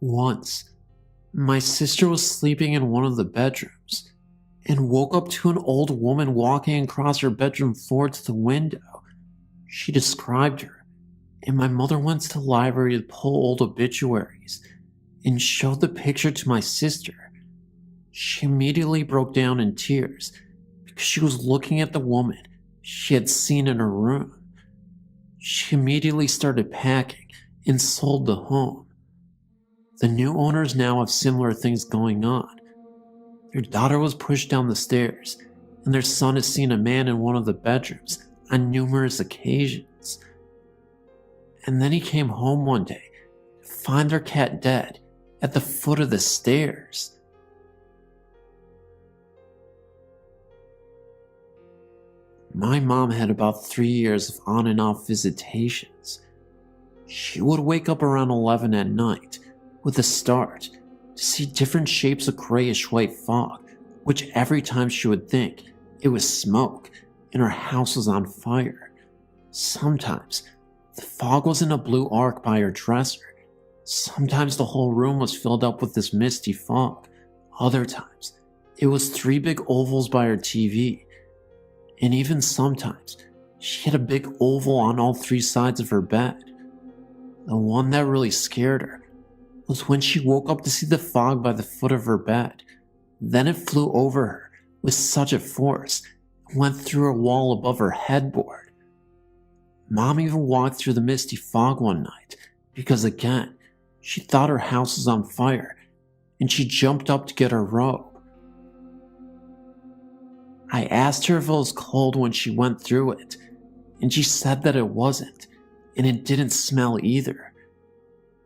Once, my sister was sleeping in one of the bedrooms, and woke up to an old woman walking across her bedroom floor to the window. She described her, and my mother went to the library to pull old obituaries, and showed the picture to my sister. She immediately broke down in tears, because she was looking at the woman she had seen in her room. She immediately started packing and sold the home. The new owners now have similar things going on. Their daughter was pushed down the stairs, and their son has seen a man in one of the bedrooms on numerous occasions. And then he came home one day to find their cat dead at the foot of the stairs. My mom had about 3 years of on and off visitations. She would wake up around 11 at night with a start to see different shapes of grayish white fog, which every time she would think it was smoke and her house was on fire. Sometimes the fog was in a blue arc by her dresser. Sometimes the whole room was filled up with this misty fog. Other times it was 3 big ovals by her TV. And even sometimes she had a big oval on all 3 sides of her bed. The one that really scared her was when she woke up to see the fog by the foot of her bed. Then it flew over her with such a force and went through a wall above her headboard. Mom even walked through the misty fog one night because, again, she thought her house was on fire, and she jumped up to get her robe. I asked her if it was cold when she went through it, and she said that it wasn't, and it didn't smell either.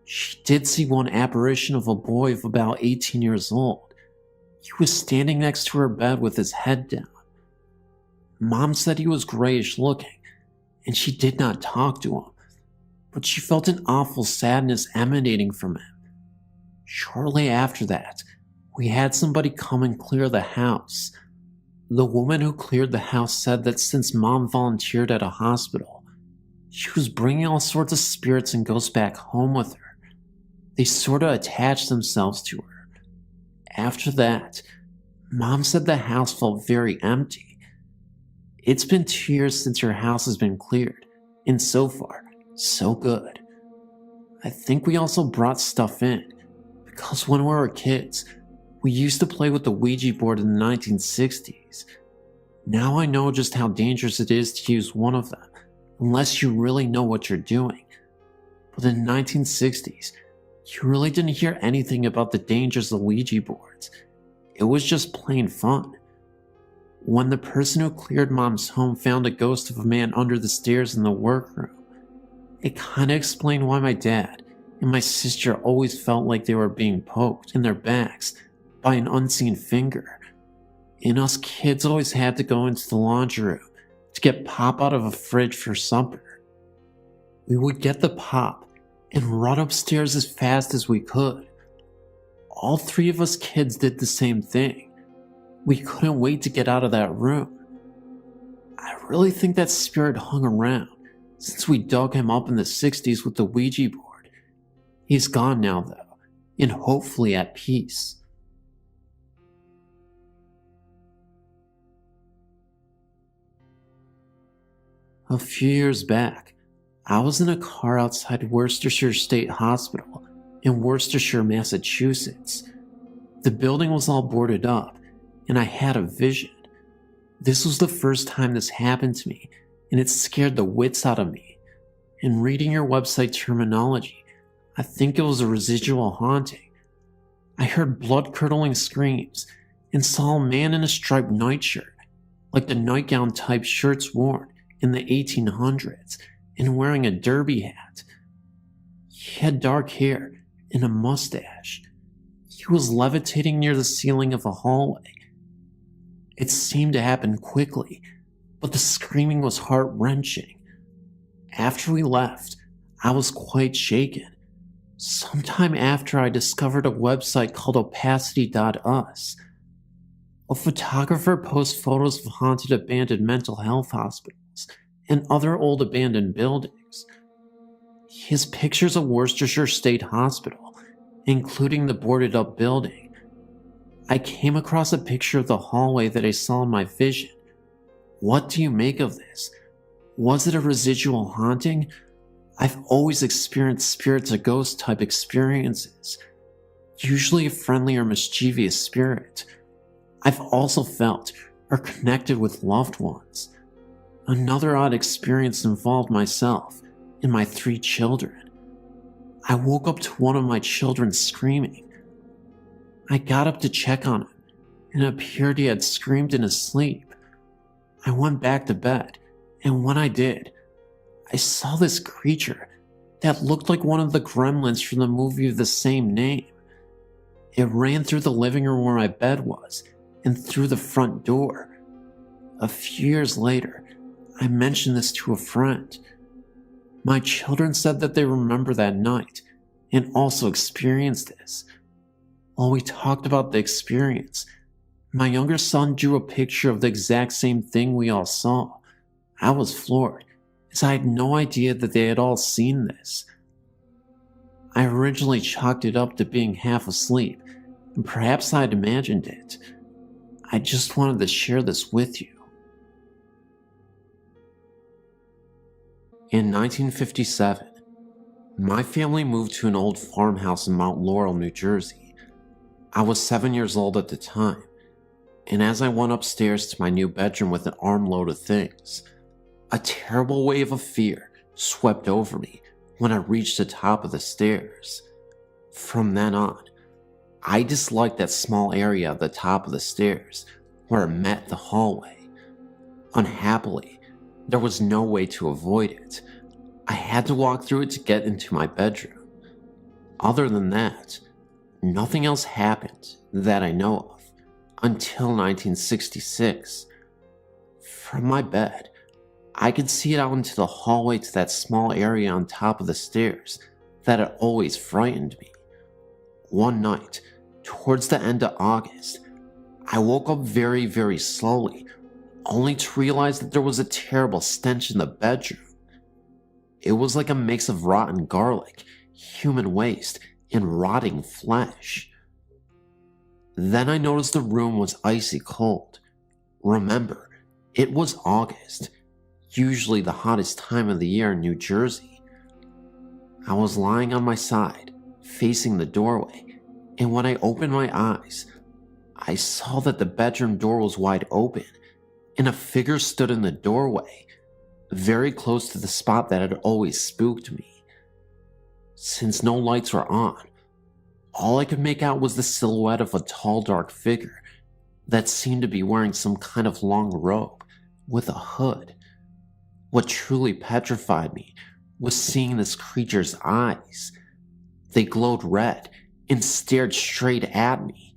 She did see one apparition of a boy of about 18 years old, He was standing next to her bed with his head down. Mom said he was grayish looking, and she did not talk to him, but she felt an awful sadness emanating from him. Shortly after that, we had somebody come and clear the house. The woman who cleared the house said that since Mom volunteered at a hospital, she was bringing all sorts of spirits and ghosts back home with her. They sort of attached themselves to her. After that, Mom said the house felt very empty. It's been 2 years since her house has been cleared, and so far, so good. I think we also brought stuff in, because when we were kids, we used to play with the Ouija board in the 1960s. Now I know just how dangerous it is to use one of them, unless you really know what you're doing. But in the 1960s, you really didn't hear anything about the dangers of Ouija boards. It was just plain fun. When the person who cleared Mom's home found a ghost of a man under the stairs in the workroom, it kinda explained why my dad and my sister always felt like they were being poked in their backs by an unseen finger. And us kids always had to go into the laundry room to get pop out of a fridge for supper. We would get the pop and run upstairs as fast as we could. All three of us kids did the same thing. We couldn't wait to get out of that room. I really think that spirit hung around since we dug him up in the 60s with the Ouija board. He's gone now though, and hopefully at peace. A few years back, I was in a car outside Worcestershire State Hospital in Worcestershire, Massachusetts. The building was all boarded up, and I had a vision. This was the first time this happened to me, and it scared the wits out of me. In reading your website terminology, I think it was a residual haunting. I heard blood-curdling screams and saw a man in a striped nightshirt, like the nightgown type shirts worn in the 1800s, and wearing a derby hat. He had dark hair and a mustache. He was levitating near the ceiling of a hallway. It seemed to happen quickly, but the screaming was heart-wrenching. After we left, I was quite shaken. Sometime after, I discovered a website called opacity.us. A photographer posts photos of haunted abandoned mental health hospitals and other old abandoned buildings. He has pictures of Worcestershire State Hospital, including the boarded up building. I came across a picture of the hallway that I saw in my vision. What do you make of this? Was it a residual haunting? I've always experienced spirits or ghost type experiences, usually a friendly or mischievous spirit. I've also felt or connected with loved ones. Another odd experience involved myself and my 3 children. I woke up to one of my children screaming. I got up to check on him, and it appeared he had screamed in his sleep. I went back to bed, and when I did, I saw this creature that looked like one of the gremlins from the movie of the same name. It ran through the living room where my bed was, and through the front door. A few years later, I mentioned this to a friend. My children said that they remember that night and also experienced this. While we talked about the experience, my younger son drew a picture of the exact same thing we all saw. I was floored, as I had no idea that they had all seen this. I originally chalked it up to being half asleep, and perhaps I had imagined it. I just wanted to share this with you. In 1957, my family moved to an old farmhouse in Mount Laurel, New Jersey. I was 7 years old at the time, and as I went upstairs to my new bedroom with an armload of things, a terrible wave of fear swept over me when I reached the top of the stairs. From then on, I disliked that small area at the top of the stairs where it met the hallway. Unhappily, there was no way to avoid it. I had to walk through it to get into my bedroom. Other than that, nothing else happened that I know of. until 1966. From my bed, I could see it out into the hallway to that small area on top of the stairs that had always frightened me. One night, towards the end of August, I woke up very, very slowly, only to realize that there was a terrible stench in the bedroom. It was like a mix of rotten garlic, human waste, and rotting flesh. Then I noticed the room was icy cold. Remember, it was August, usually the hottest time of the year in New Jersey. I was lying on my side, facing the doorway, and when I opened my eyes, I saw that the bedroom door was wide open, and a figure stood in the doorway, very close to the spot that had always spooked me. Since no lights were on, all I could make out was the silhouette of a tall, dark figure that seemed to be wearing some kind of long robe with a hood. What truly petrified me was seeing this creature's eyes. They glowed red and stared straight at me.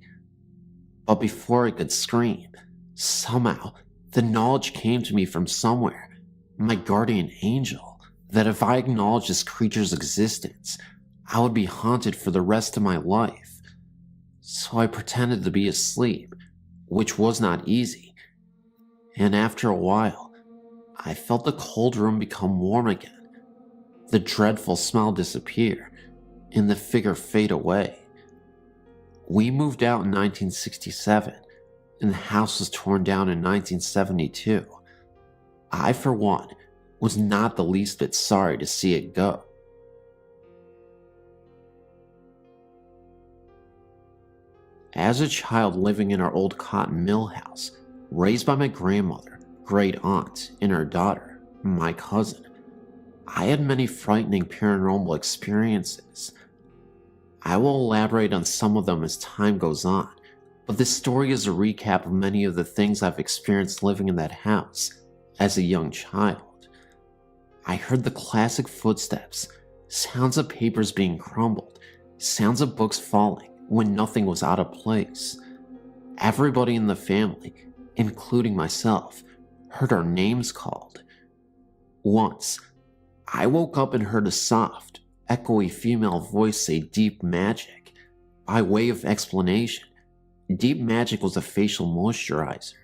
But before I could scream, somehow the knowledge came to me from somewhere, my guardian angel, that if I acknowledged this creature's existence, I would be haunted for the rest of my life. So I pretended to be asleep, which was not easy. And after a while, I felt the cold room become warm again, the dreadful smell disappear, and the figure fade away. We moved out in 1967, and the house was torn down in 1972. I, for one, was not the least bit sorry to see it go. As a child living in our old cotton mill house, raised by my grandmother, great aunt, and her daughter, my cousin, I had many frightening paranormal experiences. I will elaborate on some of them as time goes on, but this story is a recap of many of the things I've experienced living in that house as a young child. I heard the classic footsteps, sounds of papers being crumbled, sounds of books falling when nothing was out of place. Everybody in the family, including myself, heard our names called. Once, I woke up and heard a soft, echoey female voice say deep magic. By way of explanation, deep magic was a facial moisturizer.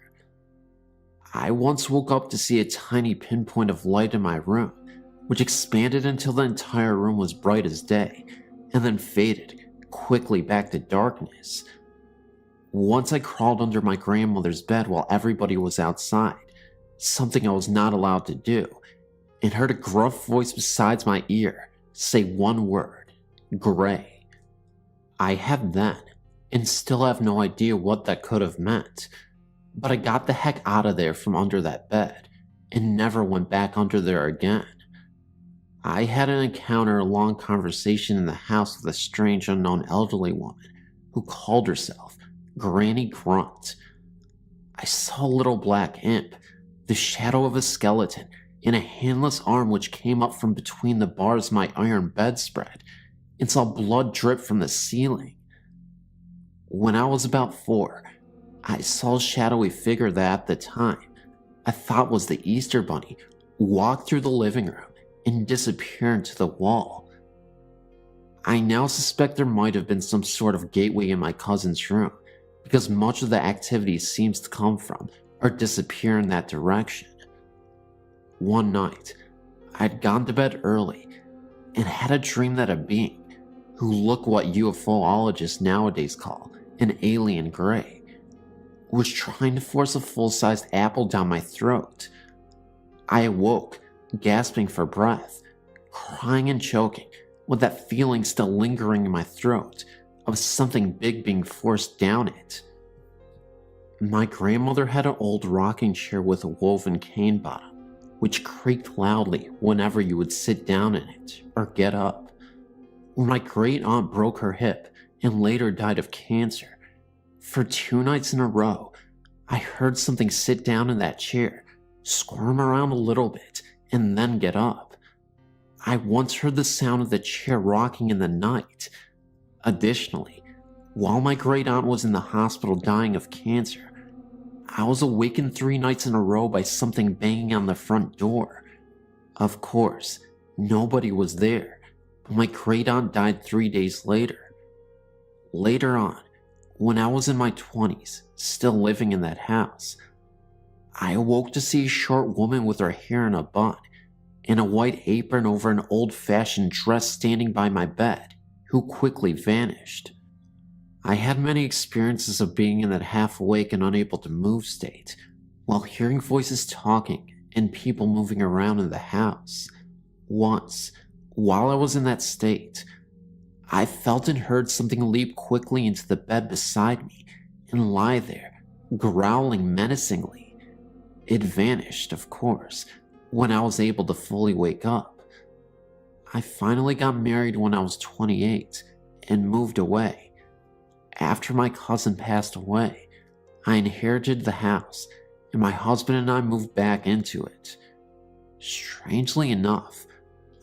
I once woke up to see a tiny pinpoint of light in my room, which expanded until the entire room was bright as day, and then faded quickly back to darkness. Once I crawled under my grandmother's bed while everybody was outside, something I was not allowed to do, and heard a gruff voice beside my ear say one word, gray. I had then, and still have no idea what that could have meant, but I got the heck out of there from under that bed, and never went back under there again. I had an encounter, a long conversation in the house with a strange unknown elderly woman who called herself Granny Grunt. I saw a little black imp, the shadow of a skeleton, and a handless arm which came up from between the bars of my iron bedspread, and saw blood drip from the ceiling. When I was about 4, I saw a shadowy figure that at the time I thought was the Easter Bunny walk through the living room and disappear into the wall. I now suspect there might have been some sort of gateway in my cousin's room, because much of the activity seems to come from or disappear in that direction. One night, I'd gone to bed early and had a dream that a being, who looked what UFOologists nowadays call an alien gray, was trying to force a full-sized apple down my throat. I awoke, gasping for breath, crying and choking, with that feeling still lingering in my throat of something big being forced down it. My grandmother had an old rocking chair with a woven cane bottom, which creaked loudly whenever you would sit down in it or get up. When my great aunt broke her hip and later died of cancer, for 2 nights in a row, I heard something sit down in that chair, squirm around a little bit, and then get up. I once heard the sound of the chair rocking in the night. Additionally, While my great aunt was in the hospital dying of cancer, I was awakened 3 nights in a row by something banging on the front door. Of course, nobody was there, but my great aunt died 3 days later. Later on, when I was in my 20s, still living in that house, I awoke to see a short woman with her hair in a bun and a white apron over an old-fashioned dress standing by my bed, who quickly vanished. I had many experiences of being in that half-awake and unable to move state, while hearing voices talking and people moving around in the house. Once, while I was in that state, I felt and heard something leap quickly into the bed beside me and lie there, growling menacingly. It vanished, of course, when I was able to fully wake up. I finally got married when I was 28 and moved away. After my cousin passed away, I inherited the house and my husband and I moved back into it. Strangely enough,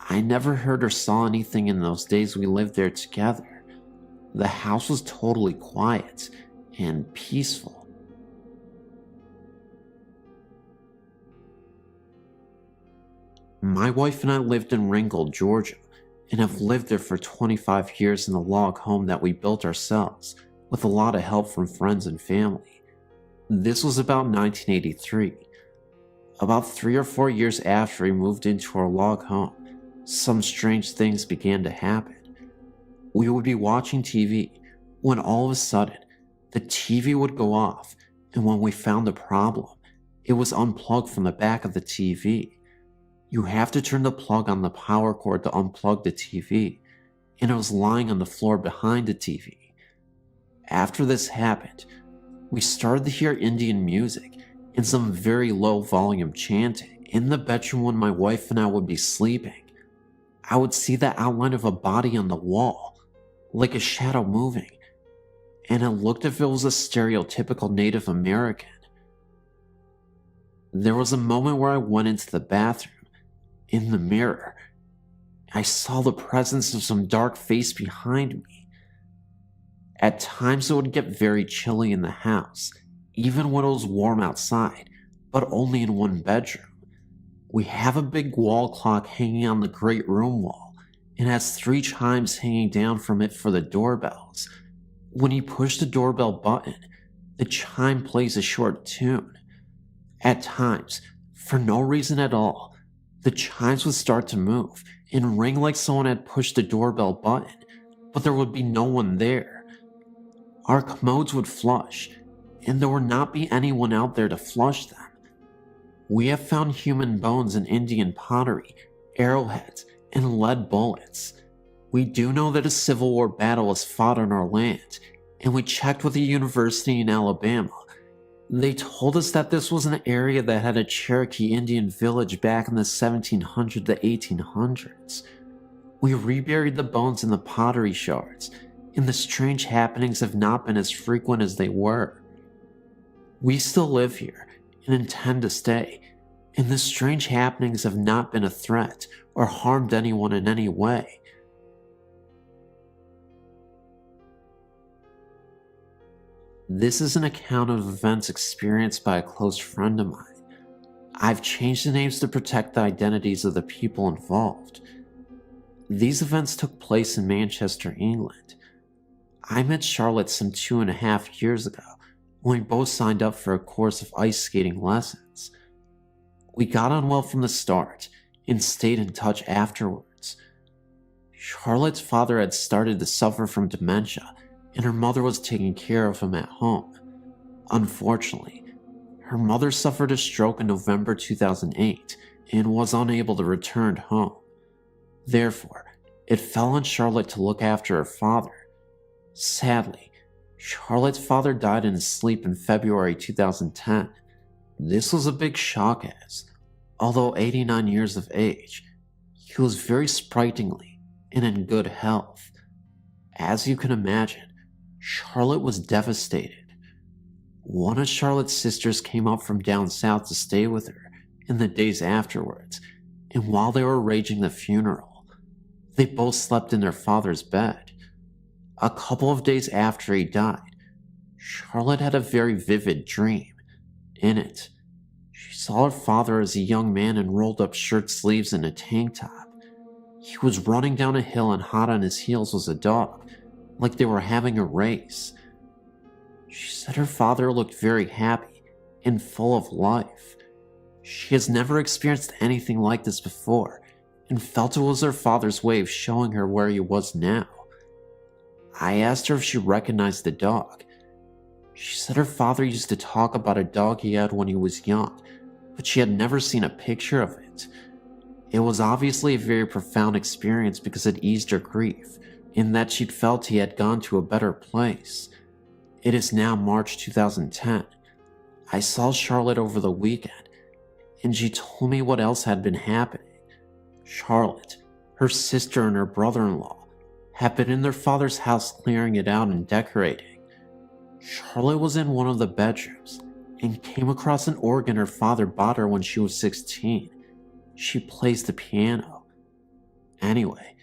I never heard or saw anything in those days we lived there together. The house was totally quiet and peaceful. My wife and I lived in Ringgold, Georgia, and have lived there for 25 years in the log home that we built ourselves, with a lot of help from friends and family. This was about 1983. About 3 or 4 years after we moved into our log home, some strange things began to happen. We would be watching TV when all of a sudden the TV would go off, and when we found the problem, it was unplugged from the back of the TV. You have to turn the plug on the power cord to unplug the TV, and it was lying on the floor behind the TV. After this happened, we started to hear Indian music and some very low volume chanting in the bedroom when my wife and I would be sleeping. I would see the outline of a body on the wall, like a shadow moving, and it looked as if it was a stereotypical Native American. There was a moment where I went into the bathroom. In the mirror, I saw the presence of some dark face behind me. At times it would get very chilly in the house, even when it was warm outside, but only in one bedroom. We have a big wall clock hanging on the great room wall, and has 3 chimes hanging down from it for the doorbells. When you push the doorbell button, the chime plays a short tune. At times, for no reason at all, the chimes would start to move and ring like someone had pushed the doorbell button, but there would be no one there. Our commodes would flush, and there would not be anyone out there to flush them. We have found human bones in Indian pottery, arrowheads, and lead bullets. We do know that a Civil War battle was fought on our land, and we checked with a university in Alabama. They told us that this was an area that had a Cherokee Indian village back in the 1700s to 1800s. We reburied the bones in the pottery shards, and the strange happenings have not been as frequent as they were. We still live here and intend to stay, and the strange happenings have not been a threat or harmed anyone in any way. This is an account of events experienced by a close friend of mine. I've changed the names to protect the identities of the people involved. These events took place in Manchester, England. I met Charlotte some 2.5 years ago when we both signed up for a course of ice skating lessons. We got on well from the start and stayed in touch afterwards. Charlotte's father had started to suffer from dementia, and her mother was taking care of him at home. Unfortunately, her mother suffered a stroke in November 2008 and was unable to return home. Therefore, it fell on Charlotte to look after her father. Sadly, Charlotte's father died in his sleep in February 2010. This was a big shock as, although 89 years of age, he was very sprightly and in good health. As you can imagine, Charlotte was devastated. One of Charlotte's sisters came up from down south to stay with her in the days afterwards, and while they were arranging the funeral, they both slept in their father's bed. A couple of days after he died, Charlotte had a very vivid dream. In it, she saw her father as a young man in rolled up shirt sleeves and a tank top. He was running down a hill and hot on his heels was a dog, like they were having a race. She said her father looked very happy and full of life. She has never experienced anything like this before and felt it was her father's way of showing her where he was now. I asked her if she recognized the dog. She said her father used to talk about a dog he had when he was young, but she had never seen a picture of it. It was obviously a very profound experience because it eased her grief, in that she'd felt he had gone to a better place. It is now March 2010. I saw Charlotte over the weekend, and she told me what else had been happening. Charlotte, her sister, and her brother-in-law had been in their father's house clearing it out and decorating. Charlotte was in one of the bedrooms and came across an organ her father bought her when she was 16. She plays the piano. Anyway,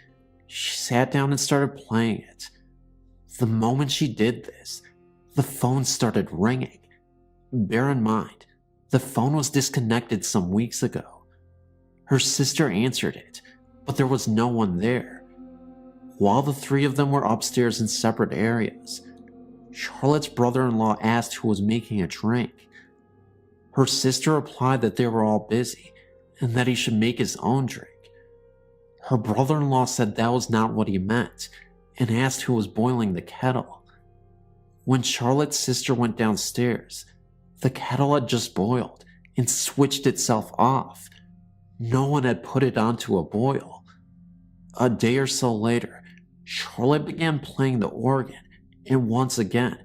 she sat down and started playing it. The moment she did this, the phone started ringing. Bear in mind, the phone was disconnected some weeks ago. Her sister answered it, but there was no one there. While the three of them were upstairs in separate areas, Charlotte's brother-in-law asked who was making a drink. Her sister replied that they were all busy and that he should make his own drink. Her brother-in-law said that was not what he meant and asked who was boiling the kettle. When Charlotte's sister went downstairs, the kettle had just boiled and switched itself off. No one had put it onto a boil. A day or so later, Charlotte began playing the organ, and once again,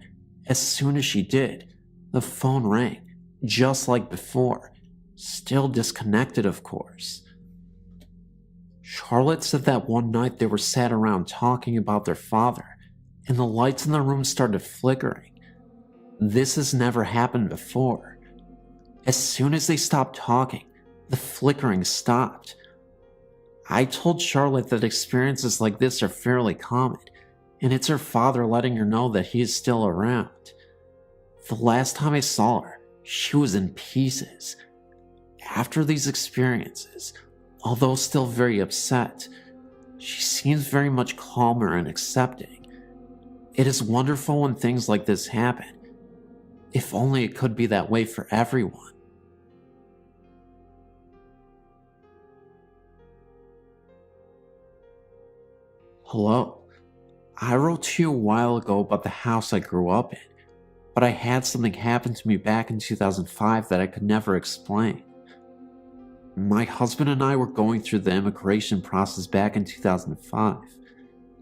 as soon as she did, the phone rang, just like before, still disconnected, of course. Charlotte said that one night they were sat around talking about their father, and the lights in the room started flickering. This has never happened before. As soon as they stopped talking, the flickering stopped. I told Charlotte that experiences like this are fairly common, and it's her father letting her know that he is still around. The last time I saw her, she was in pieces. After these experiences, although still very upset, she seems very much calmer and accepting. It is wonderful when things like this happen. If only it could be that way for everyone. Hello. I wrote to you a while ago about the house I grew up in, but I had something happen to me back in 2005 that I could never explain. My husband and I were going through the immigration process back in 2005,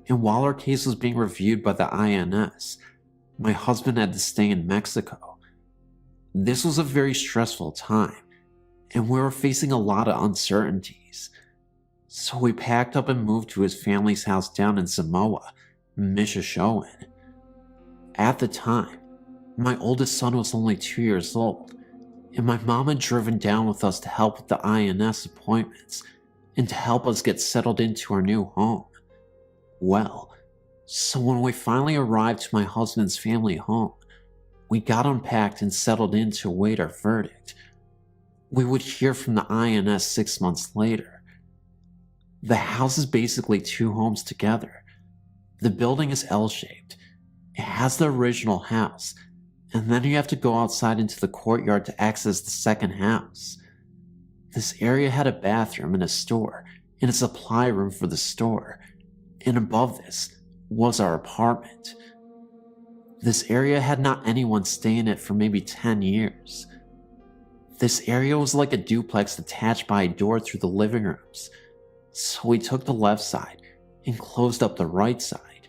and while our case was being reviewed by the INS, my husband had to stay in Mexico. This was a very stressful time, and we were facing a lot of uncertainties. So we packed up and moved to his family's house down in Samoa, Michigan. At the time, my oldest son was only 2 years old, and my mom had driven down with us to help with the INS appointments and to help us get settled into our new home. Well, so when we finally arrived to my husband's family home, we got unpacked and settled in to await our verdict. We would hear from the INS 6 months later. The house is basically two homes together. The building is L-shaped. It has the original house, and then you have to go outside into the courtyard to access the second house. This area had a bathroom and a store, and a supply room for the store, and above this was our apartment. This area had not anyone stay in it for maybe 10 years. This area was like a duplex attached by a door through the living rooms. So we took the left side and closed up the right side.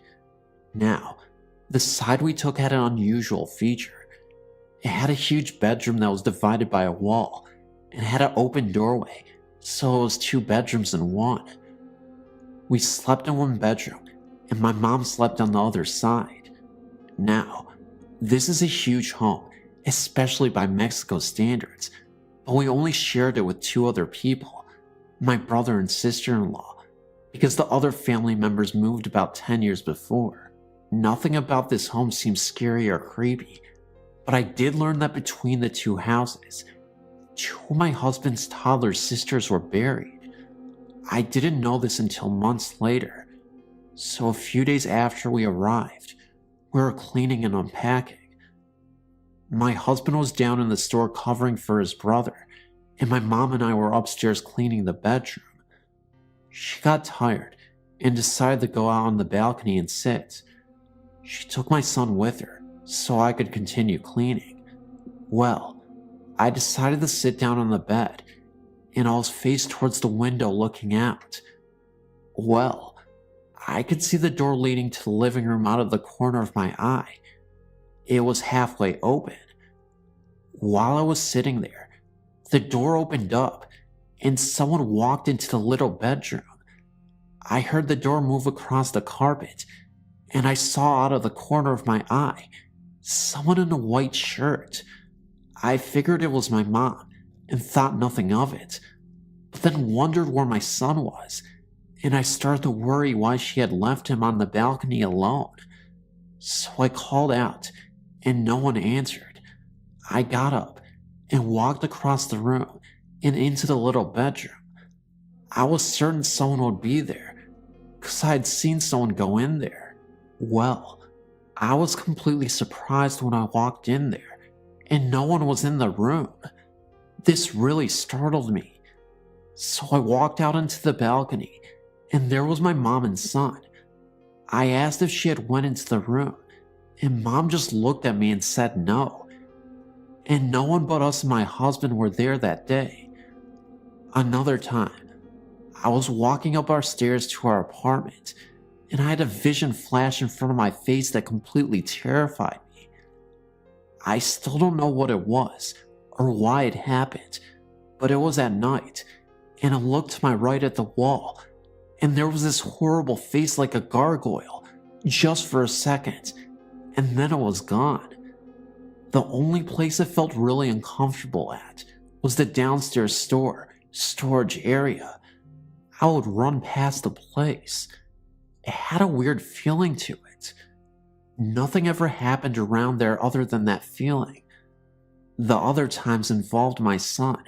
Now, the side we took had an unusual feature. It had a huge bedroom that was divided by a wall and had an open doorway, so it was 2 bedrooms in one. We slept in one bedroom, and my mom slept on the other side. Now, this is a huge home, especially by Mexico standards, but we only shared it with 2 other people. My brother and sister-in-law, because the other family members moved about 10 years before. Nothing about this home seemed scary or creepy, but I did learn that between the two houses, two of my husband's toddler sisters were buried. I didn't know this until months later, so a few days after we arrived, we were cleaning and unpacking. My husband was down in the store covering for his brother, and my mom and I were upstairs cleaning the bedroom. She got tired and decided to go out on the balcony and sit. She took my son with her so I could continue cleaning. Well, I decided to sit down on the bed, and I was faced towards the window looking out. Well, I could see the door leading to the living room out of the corner of my eye. It was halfway open. While I was sitting there, the door opened up and someone walked into the little bedroom. I heard the door move across the carpet, and I saw out of the corner of my eye someone in a white shirt. I figured it was my mom and thought nothing of it, but then wondered where my son was, and I started to worry why she had left him on the balcony alone. So I called out, and no one answered. I got up and walked across the room and into the little bedroom. I was certain someone would be there, because I had seen someone go in there. Well, I was completely surprised when I walked in there, and no one was in the room. This really startled me. So I walked out into the balcony, and there was my mom and son. I asked if she had went into the room, and Mom just looked at me and said no. And no one but us and my husband were there that day. Another time, I was walking up our stairs to our apartment, and I had a vision flash in front of my face that completely terrified me. I still don't know what it was or why it happened, but it was at night, and I looked to my right at the wall, and there was this horrible face like a gargoyle, just for a second, and then it was gone. The only place I felt really uncomfortable at was the downstairs storage area. I would run past the place. It had a weird feeling to it. Nothing ever happened around there other than that feeling. The other times involved my son.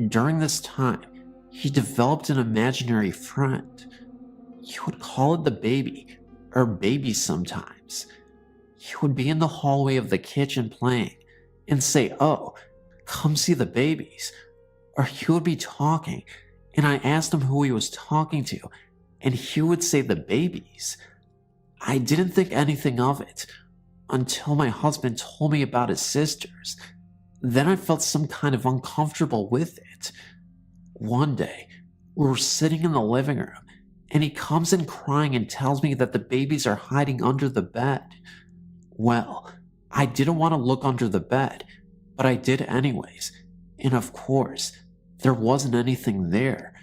During this time, he developed an imaginary friend. He would call it the baby, or babies sometimes. He would be in the hallway of the kitchen playing and say, "Oh, come see the babies." Or he would be talking, and I asked him who he was talking to, and he would say the babies. I didn't think anything of it until my husband told me about his sisters. Then I felt some kind of uncomfortable with it. One day, we were sitting in the living room, and he comes in crying and tells me that the babies are hiding under the bed. Well, I didn't want to look under the bed, but I did anyways, and of course, there wasn't anything there,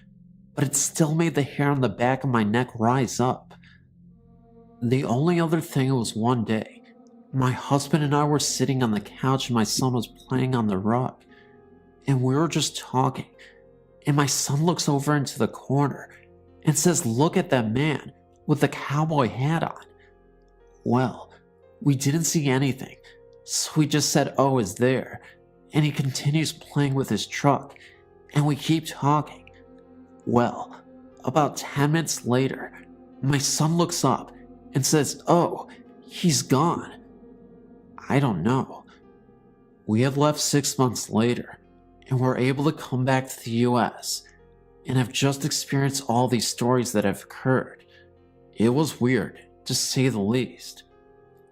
but it still made the hair on the back of my neck rise up. The only other thing was one day, my husband and I were sitting on the couch and my son was playing on the rug, and we were just talking, and my son looks over into the corner and says, "Look at that man with the cowboy hat on." Well, we didn't see anything, so we just said, "Oh, is there?" And he continues playing with his truck, and we keep talking. Well, about 10 minutes later, my son looks up and says, "Oh, he's gone." I don't know. We had left 6 months later, and were able to come back to the US, and have just experienced all these stories that have occurred. It was weird, to say the least.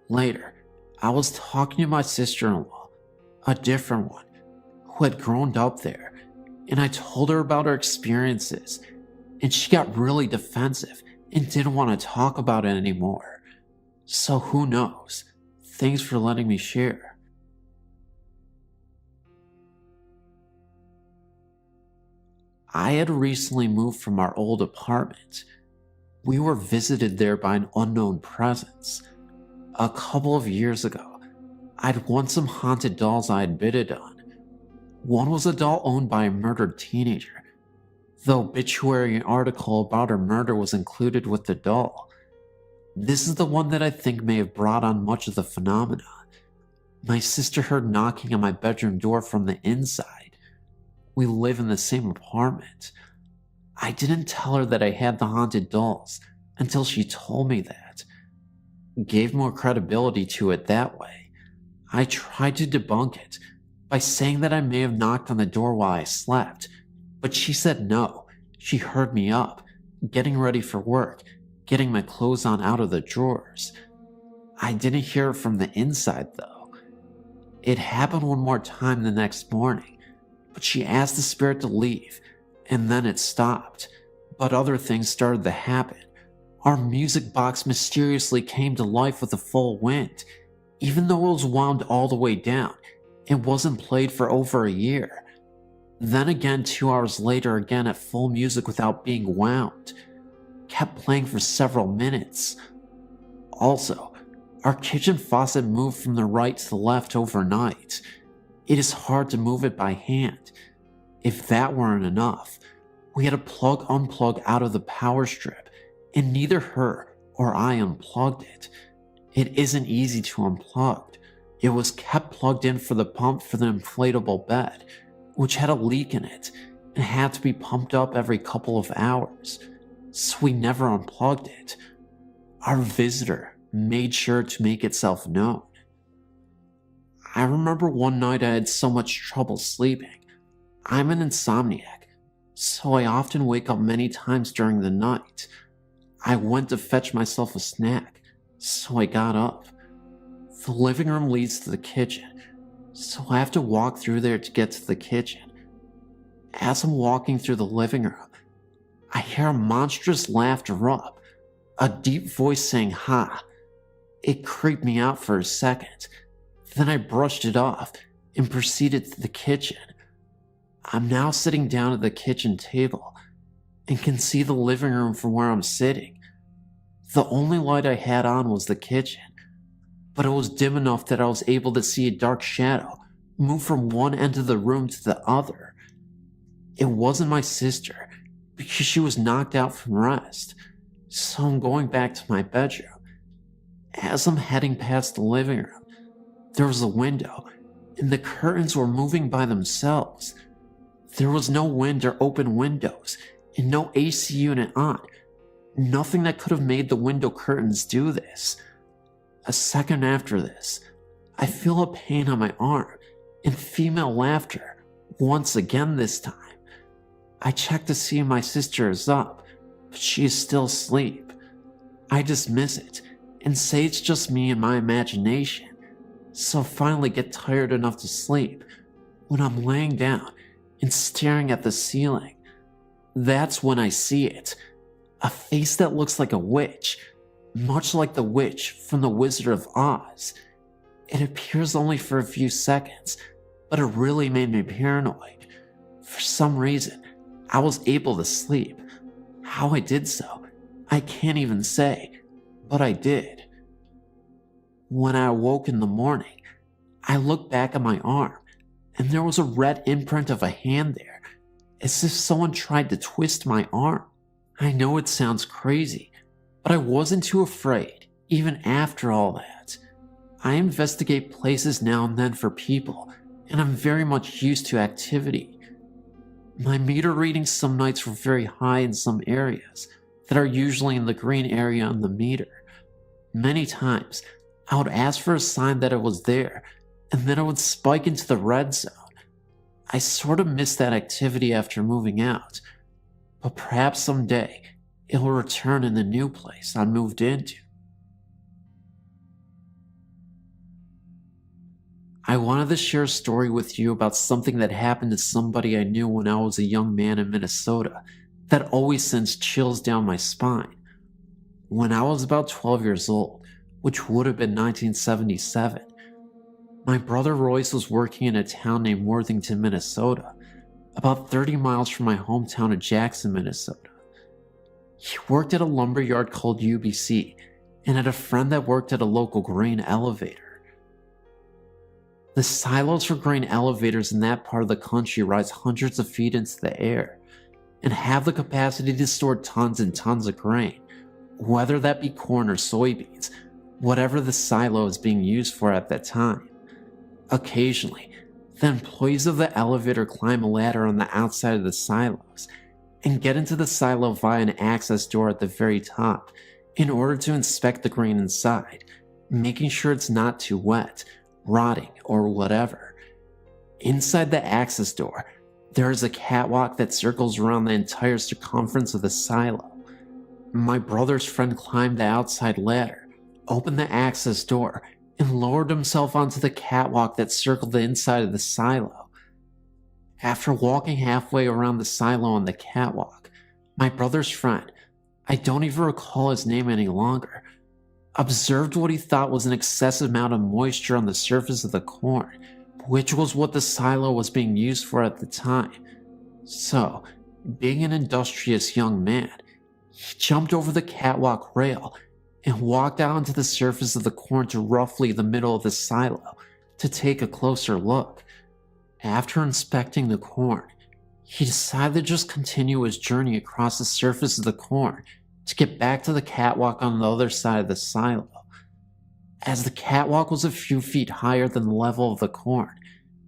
Later, I was talking to my sister-in-law, a different one, who had grown up there, and I told her about her experiences, and she got really defensive and didn't want to talk about it anymore. So who knows? Thanks for letting me share. I had recently moved from our old apartment. We were visited there by an unknown presence. A couple of years ago, I'd won some haunted dolls I had bidded on. One was a doll owned by a murdered teenager. The obituary article about her murder was included with the doll. This is the one that I think may have brought on much of the phenomena. My sister heard knocking on my bedroom door from the inside. We live in the same apartment. I didn't tell her that I had the haunted dolls until she told me that. Gave more credibility to it that way. I tried to debunk it by saying that I may have knocked on the door while I slept, but she said no. She heard me up, getting ready for work, getting my clothes on out of the drawers. I didn't hear it from the inside though. It happened one more time the next morning, but she asked the spirit to leave, and then it stopped. But other things started to happen. Our music box mysteriously came to life with a full wind. Even though it was wound all the way down, it wasn't played for over a year. Then again 2 hours later, again at full music without being wound. Kept playing for several minutes. Also, our kitchen faucet moved from the right to the left overnight. It is hard to move it by hand. If that weren't enough, we had to unplug out of the power strip, and neither her or I unplugged it. It isn't easy to unplug. It was kept plugged in for the pump for the inflatable bed, which had a leak in it and had to be pumped up every couple of hours, so we never unplugged it. Our visitor made sure to make itself known. I remember one night I had so much trouble sleeping. I'm an insomniac, so I often wake up many times during the night. I went to fetch myself a snack, so I got up. The living room leads to the kitchen, so I have to walk through there to get to the kitchen. As I'm walking through the living room, I hear a monstrous laughter erupt, a deep voice saying "ha." It creeped me out for a second. Then I brushed it off and proceeded to the kitchen. I'm now sitting down at the kitchen table and can see the living room from where I'm sitting. The only light I had on was the kitchen, but it was dim enough that I was able to see a dark shadow move from one end of the room to the other. It wasn't my sister, because she was knocked out from rest, so I'm going back to my bedroom. As I'm heading past the living room, there was a window, and the curtains were moving by themselves. There was no wind or open windows, and no AC unit on. Nothing that could have made the window curtains do this. A second after this, I feel a pain on my arm, and female laughter, once again this time. I check to see if my sister is up, but she is still asleep. I dismiss it, and say it's just me and my imagination, so I finally get tired enough to sleep when I'm laying down and staring at the ceiling. That's when I see it. A face that looks like a witch, much like the witch from The Wizard of Oz. It appears only for a few seconds, but it really made me paranoid. For some reason, I was able to sleep. How I did so, I can't even say, but I did. When I awoke in the morning, I looked back at my arm, and there was a red imprint of a hand there, as if someone tried to twist my arm. I know it sounds crazy, but I wasn't too afraid, even after all that. I investigate places now and then for people, and I'm very much used to activity. My meter readings some nights were very high in some areas that are usually in the green area on the meter. Many times, I would ask for a sign that it was there, and then it would spike into the red zone. I sort of missed that activity after moving out, but perhaps someday it will return in the new place I moved into. I wanted to share a story with you about something that happened to somebody I knew when I was a young man in Minnesota that always sends chills down my spine. When I was about 12 years old, which would have been 1977, my brother Royce was working in a town named Worthington, Minnesota, about 30 miles from my hometown of Jackson, Minnesota. He worked at a lumber yard called UBC and had a friend that worked at a local grain elevator. The silos for grain elevators in that part of the country rise hundreds of feet into the air and have the capacity to store tons and tons of grain, whether that be corn or soybeans, whatever the silo is being used for at that time. Occasionally, the employees of the elevator climb a ladder on the outside of the silos and get into the silo via an access door at the very top in order to inspect the grain inside, making sure it's not too wet, rotting, or whatever. Inside the access door, there is a catwalk that circles around the entire circumference of the silo. My brother's friend climbed the outside ladder, opened the access door, and lowered himself onto the catwalk that circled the inside of the silo. After walking halfway around the silo on the catwalk, my brother's friend, I don't even recall his name any longer, observed what he thought was an excessive amount of moisture on the surface of the corn, which was what the silo was being used for at the time. So, being an industrious young man, he jumped over the catwalk rail and walked out onto the surface of the corn to roughly the middle of the silo to take a closer look. After inspecting the corn, he decided to just continue his journey across the surface of the corn to get back to the catwalk on the other side of the silo. As the catwalk was a few feet higher than the level of the corn,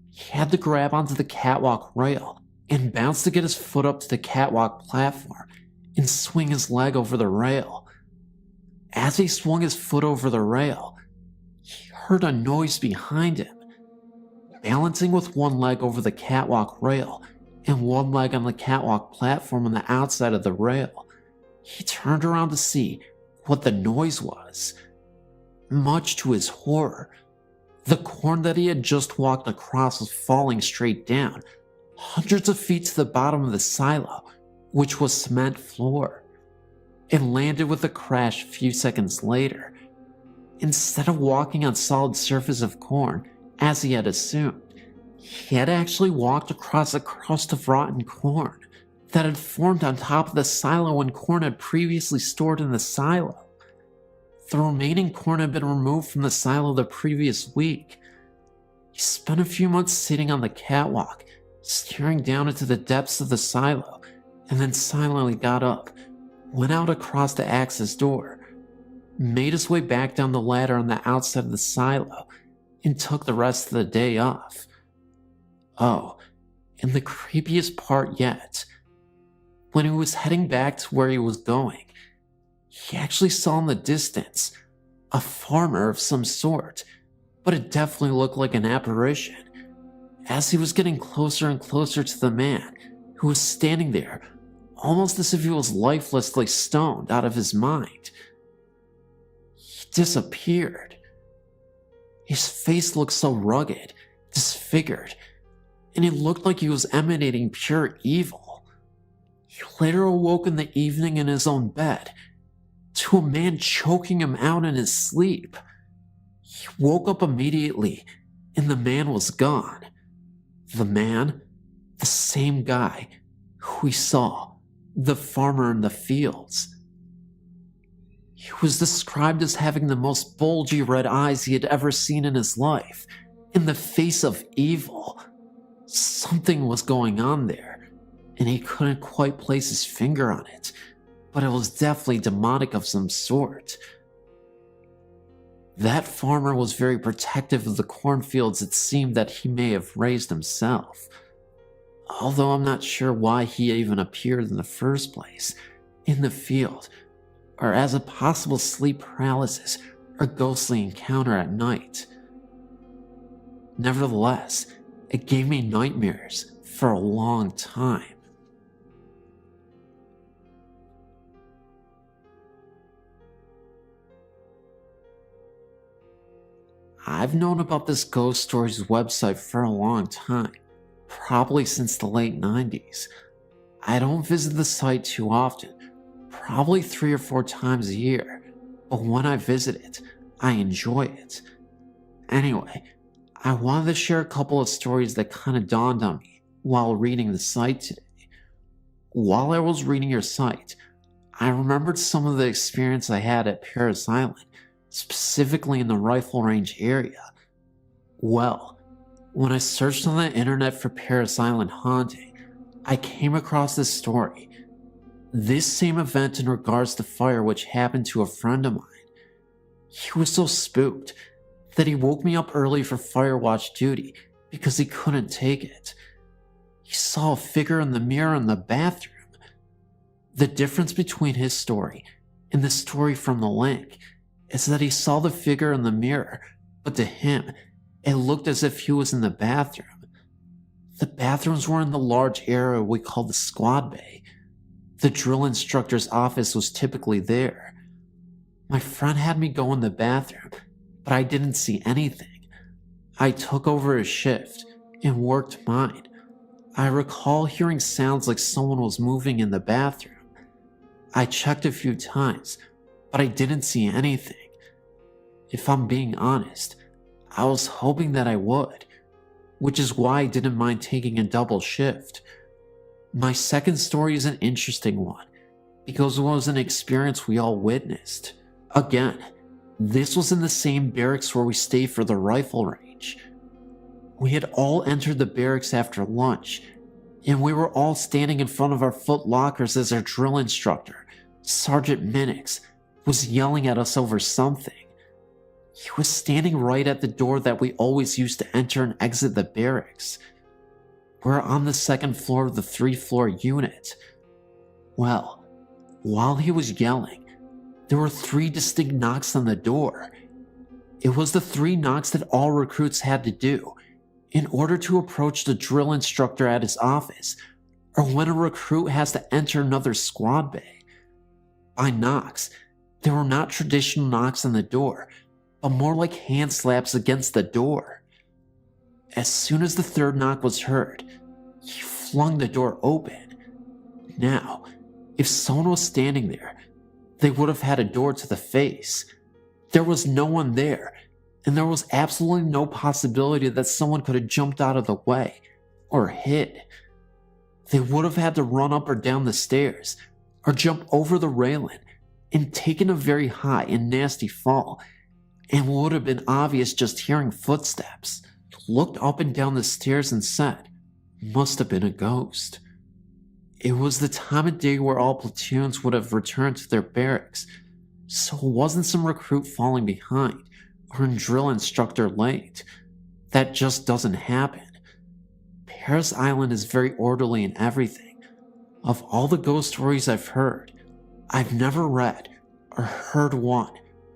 he had to grab onto the catwalk rail and bounce to get his foot up to the catwalk platform and swing his leg over the rail. As he swung his foot over the rail, he heard a noise behind him. Balancing with one leg over the catwalk rail and one leg on the catwalk platform on the outside of the rail, he turned around to see what the noise was. Much to his horror, the corn that he had just walked across was falling straight down, hundreds of feet to the bottom of the silo, which was cement floor. It landed with a crash a few seconds later. Instead of walking on solid surface of corn, as he had assumed, he had actually walked across a crust of rotten corn that had formed on top of the silo when corn had previously stored in the silo. The remaining corn had been removed from the silo the previous week. He spent a few months sitting on the catwalk, staring down into the depths of the silo, and then silently got up, went out across the access door, made his way back down the ladder on the outside of the silo, and took the rest of the day off. Oh, and the creepiest part yet, when he was heading back to where he was going, he actually saw in the distance a farmer of some sort, but it definitely looked like an apparition. As he was getting closer and closer to the man who was standing there, almost as if he was lifelessly stoned out of his mind, he disappeared. His face looked so rugged, disfigured, and he looked like he was emanating pure evil. He later awoke in the evening in his own bed to a man choking him out in his sleep. He woke up immediately, and the man was gone. The man, the same guy who we saw, the farmer in the fields. He was described as having the most bulgy red eyes he had ever seen in his life, in the face of evil. Something was going on there, and he couldn't quite place his finger on it, but it was definitely demonic of some sort. That farmer was very protective of the cornfields it seemed that he may have raised himself, although I'm not sure why he even appeared in the first place, in the field, or as a possible sleep paralysis or ghostly encounter at night. Nevertheless, it gave me nightmares for a long time. I've known about this Ghost Stories website for a long time, probably since the late 90s. I don't visit the site too often, probably 3 or 4 times a year, but when I visit it, I enjoy it. Anyway, I wanted to share a couple of stories that kind of dawned on me while reading the site today. While I was reading your site, I remembered some of the experience I had at Paris Island, specifically in the rifle range area. Well, when I searched on the internet for Paris Island haunting, I came across this story. This same event in regards to fire which happened to a friend of mine. He was so spooked that he woke me up early for fire watch duty because he couldn't take it. He saw a figure in the mirror in the bathroom. The difference between his story and the story from the link is that he saw the figure in the mirror, but to him, it looked as if he was in the bathroom. The bathrooms were in the large area we call the squad bay. The drill instructor's office was typically there. My friend had me go in the bathroom, but I didn't see anything. I took over his shift and worked mine. I recall hearing sounds like someone was moving in the bathroom. I checked a few times, but I didn't see anything. If I'm being honest, I was hoping that I would, which is why I didn't mind taking a double shift. My second story is an interesting one, because it was an experience we all witnessed. Again, this was in the same barracks where we stayed for the rifle range. We had all entered the barracks after lunch, and we were all standing in front of our foot lockers as our drill instructor, Sergeant Minix, was yelling at us over something. He was standing right at the door that we always used to enter and exit the barracks. We're on the second floor of the 3-floor unit. Well, while he was yelling, there were 3 distinct knocks on the door. It was the 3 knocks that all recruits had to do in order to approach the drill instructor at his office, or when a recruit has to enter another squad bay. By knocks, they were not traditional knocks on the door, but more like hand slaps against the door. As soon as the 3rd knock was heard, he flung the door open. Now, if someone was standing there, they would have had a door to the face. There was no one there, and there was absolutely no possibility that someone could have jumped out of the way or hid. They would have had to run up or down the stairs, or jump over the railing and taken a very high and nasty fall, and would have been obvious just hearing footsteps. Looked up and down the stairs and said, "Must have been a ghost." It was the time of day where all platoons would have returned to their barracks, so it wasn't some recruit falling behind or a drill instructor late. That just doesn't happen. Paris Island is very orderly in everything. Of all the ghost stories I've heard, I've never read or heard one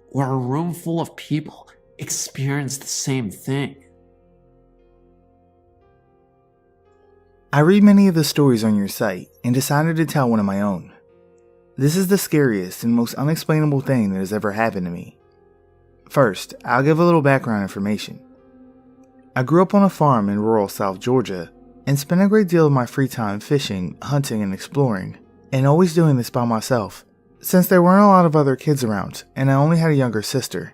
where a room full of people experienced the same thing. I read many of the stories on your site and decided to tell one of my own. This is the scariest and most unexplainable thing that has ever happened to me. First, I'll give a little background information. I grew up on a farm in rural South Georgia and spent a great deal of my free time fishing, hunting, and exploring, and always doing this by myself, since there weren't a lot of other kids around and I only had a younger sister.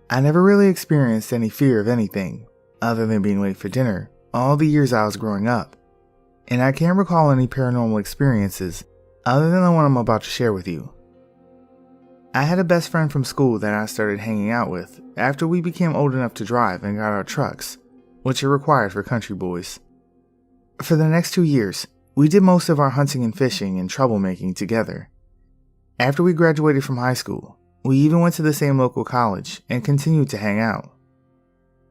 I never really experienced any fear of anything, other than being late for dinner, all the years I was growing up, and I can't recall any paranormal experiences other than the one I'm about to share with you. I had a best friend from school that I started hanging out with after we became old enough to drive and got our trucks, which are required for country boys. For the next 2 years, we did most of our hunting and fishing and troublemaking together. After we graduated from high school, we even went to the same local college and continued to hang out.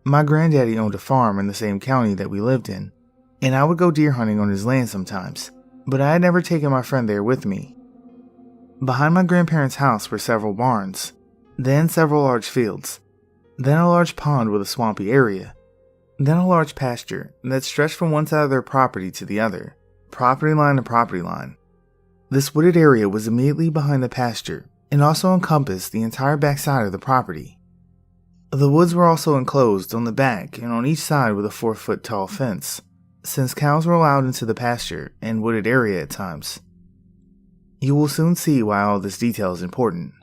My granddaddy owned a farm in the same county that we lived in, and I would go deer hunting on his land sometimes, but I had never taken my friend there with me. Behind my grandparents' house were several barns, then several large fields, then a large pond with a swampy area, then a large pasture that stretched from one side of their property to the other, property line to property line. This wooded area was immediately behind the pasture and also encompassed the entire backside of the property. The woods were also enclosed on the back and on each side with a 4-foot tall fence, since cows were allowed into the pasture and wooded area at times. You will soon see why all this detail is important.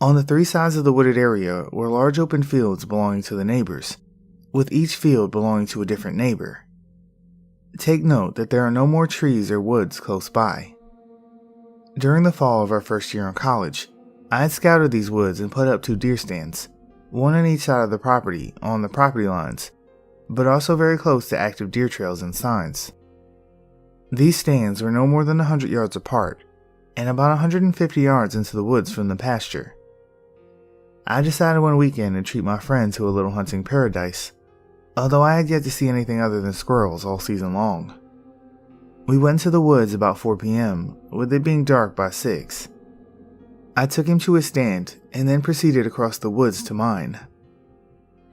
On the 3 sides of the wooded area were large open fields belonging to the neighbors, with each field belonging to a different neighbor. Take note that there are no more trees or woods close by. During the fall of our first year in college, I had scouted these woods and put up 2 deer stands, one on each side of the property on the property lines, but also very close to active deer trails and signs. These stands were no more than 100 yards apart, and about 150 yards into the woods from the pasture. I decided one weekend to treat my friend to a little hunting paradise, although I had yet to see anything other than squirrels all season long. We went to the woods about 4 p.m., with it being dark by 6. I took him to his stand and then proceeded across the woods to mine.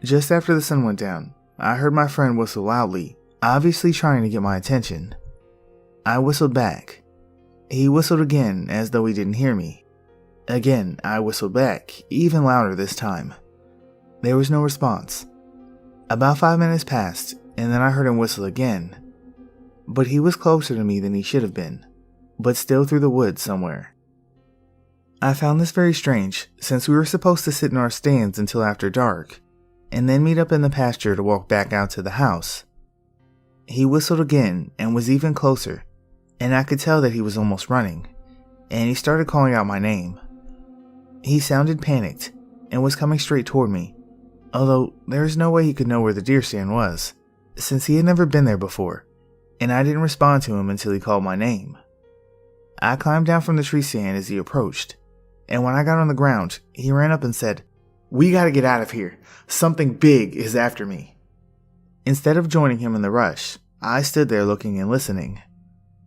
Just after the sun went down, I heard my friend whistle loudly, obviously trying to get my attention. I whistled back. He whistled again as though he didn't hear me. Again, I whistled back, even louder this time. There was no response. About 5 minutes passed, and then I heard him whistle again. But he was closer to me than he should have been, but still through the woods somewhere. I found this very strange, since we were supposed to sit in our stands until after dark, and then meet up in the pasture to walk back out to the house. He whistled again and was even closer, and I could tell that he was almost running, and he started calling out my name. He sounded panicked and was coming straight toward me, although there is no way he could know where the deer stand was, since he had never been there before, and I didn't respond to him until he called my name. I climbed down from the tree stand as he approached, and when I got on the ground, he ran up and said, "We gotta get out of here. Something big is after me." Instead of joining him in the rush, I stood there looking and listening.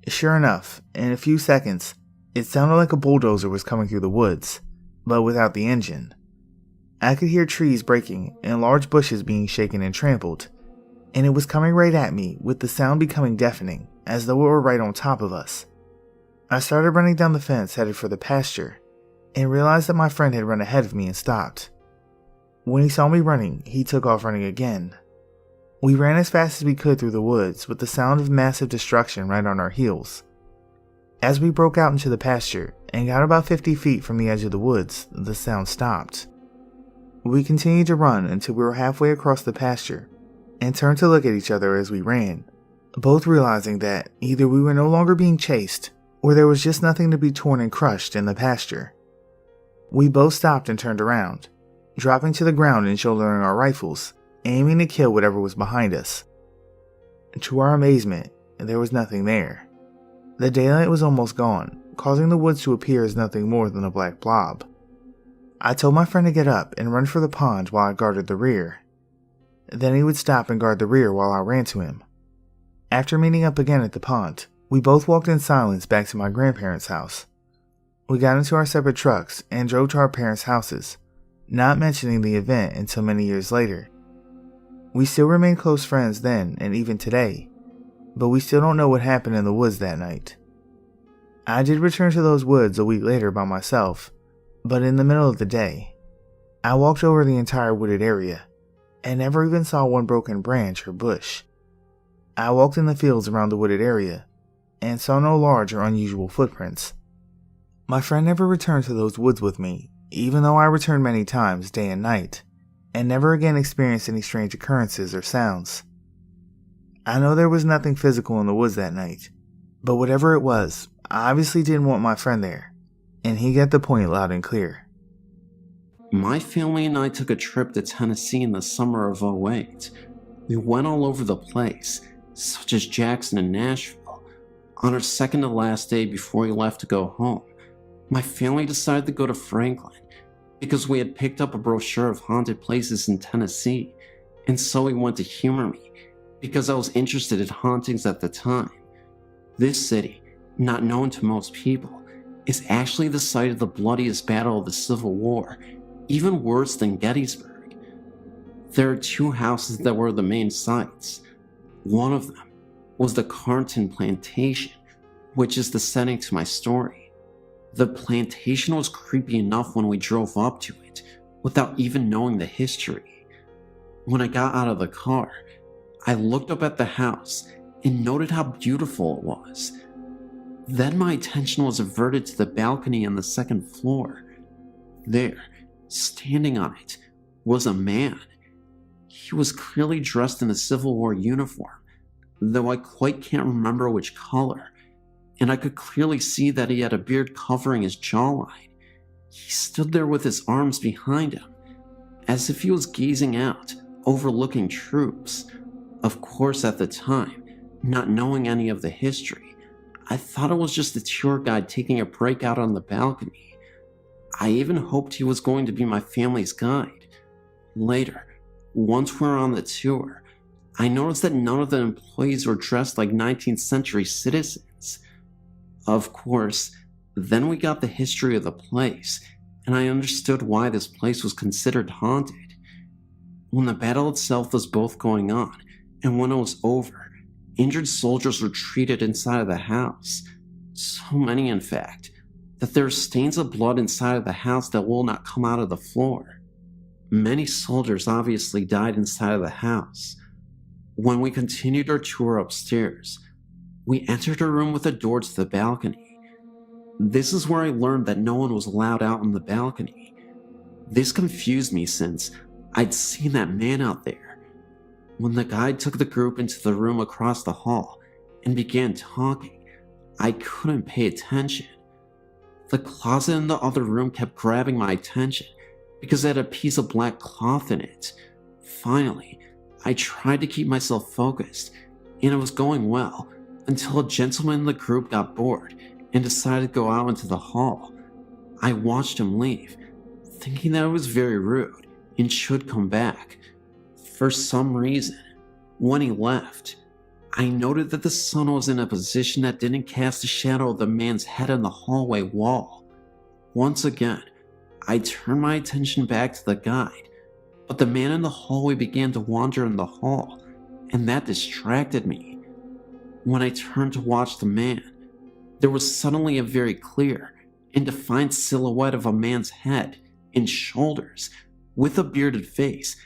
Sure enough, in a few seconds, it sounded like a bulldozer was coming through the woods, but without the engine. I could hear trees breaking and large bushes being shaken and trampled, and it was coming right at me, with the sound becoming deafening, as though it were right on top of us. I started running down the fence headed for the pasture, and realized that my friend had run ahead of me and stopped. When he saw me running, he took off running again. We ran as fast as we could through the woods, with the sound of massive destruction right on our heels. As we broke out into the pasture and got about 50 feet from the edge of the woods, the sound stopped. We continued to run until we were halfway across the pasture and turned to look at each other as we ran, both realizing that either we were no longer being chased or there was just nothing to be torn and crushed in the pasture. We both stopped and turned around, dropping to the ground and shouldering our rifles, aiming to kill whatever was behind us. To our amazement, there was nothing there. The daylight was almost gone, causing the woods to appear as nothing more than a black blob. I told my friend to get up and run for the pond while I guarded the rear. Then he would stop and guard the rear while I ran to him. After meeting up again at the pond, we both walked in silence back to my grandparents' house. We got into our separate trucks and drove to our parents' houses, not mentioning the event until many years later. We still remain close friends then and even today, but we still don't know what happened in the woods that night. I did return to those woods a week later by myself, but in the middle of the day, I walked over the entire wooded area and never even saw one broken branch or bush. I walked in the fields around the wooded area and saw no large or unusual footprints. My friend never returned to those woods with me, even though I returned many times day and night, and never again experienced any strange occurrences or sounds. I know there was nothing physical in the woods that night, but whatever it was, I obviously didn't want my friend there, and he got the point loud and clear. My family and I took a trip to Tennessee in the summer of '08. We went all over the place, such as Jackson and Nashville. On our second to last day before we left to go home, my family decided to go to Franklin because we had picked up a brochure of haunted places in Tennessee, and so we went to humor me because I was interested in hauntings at the time. This city, not known to most people, is actually the site of the bloodiest battle of the Civil War, even worse than Gettysburg. There are two houses that were the main sites. One of them was the Carnton Plantation, which is the setting to my story. The plantation was creepy enough when we drove up to it, without even knowing the history. When I got out of the car, I looked up at the house and noted how beautiful it was. Then my attention was averted to the balcony on the second floor. There, standing on it, was a man. He was clearly dressed in a Civil War uniform, though I quite can't remember which color, and I could clearly see that he had a beard covering his jawline. He stood there with his arms behind him, as if he was gazing out, overlooking troops. Of course, at the time, not knowing any of the history, I thought it was just the tour guide taking a break out on the balcony. I even hoped he was going to be my family's guide. Later, once we were on the tour, I noticed that none of the employees were dressed like 19th century citizens. Of course, then we got the history of the place, and I understood why this place was considered haunted. When the battle itself was both going on, and when it was over, injured soldiers were treated inside of the house. So many, in fact, that there are stains of blood inside of the house that will not come out of the floor. Many soldiers obviously died inside of the house. When we continued our tour upstairs, we entered a room with a door to the balcony. This is where I learned that no one was allowed out on the balcony. This confused me since I'd seen that man out there. When the guide took the group into the room across the hall and began talking, I couldn't pay attention. The closet in the other room kept grabbing my attention because it had a piece of black cloth in it. Finally, I tried to keep myself focused, and it was going well until a gentleman in the group got bored and decided to go out into the hall. I watched him leave, thinking that it was very rude and should come back. For some reason, when he left, I noted that the sun was in a position that didn't cast a shadow of the man's head on the hallway wall. Once again, I turned my attention back to the guide, but the man in the hallway began to wander in the hall, and that distracted me. When I turned to watch the man, there was suddenly a very clear and defined silhouette of a man's head and shoulders with a bearded face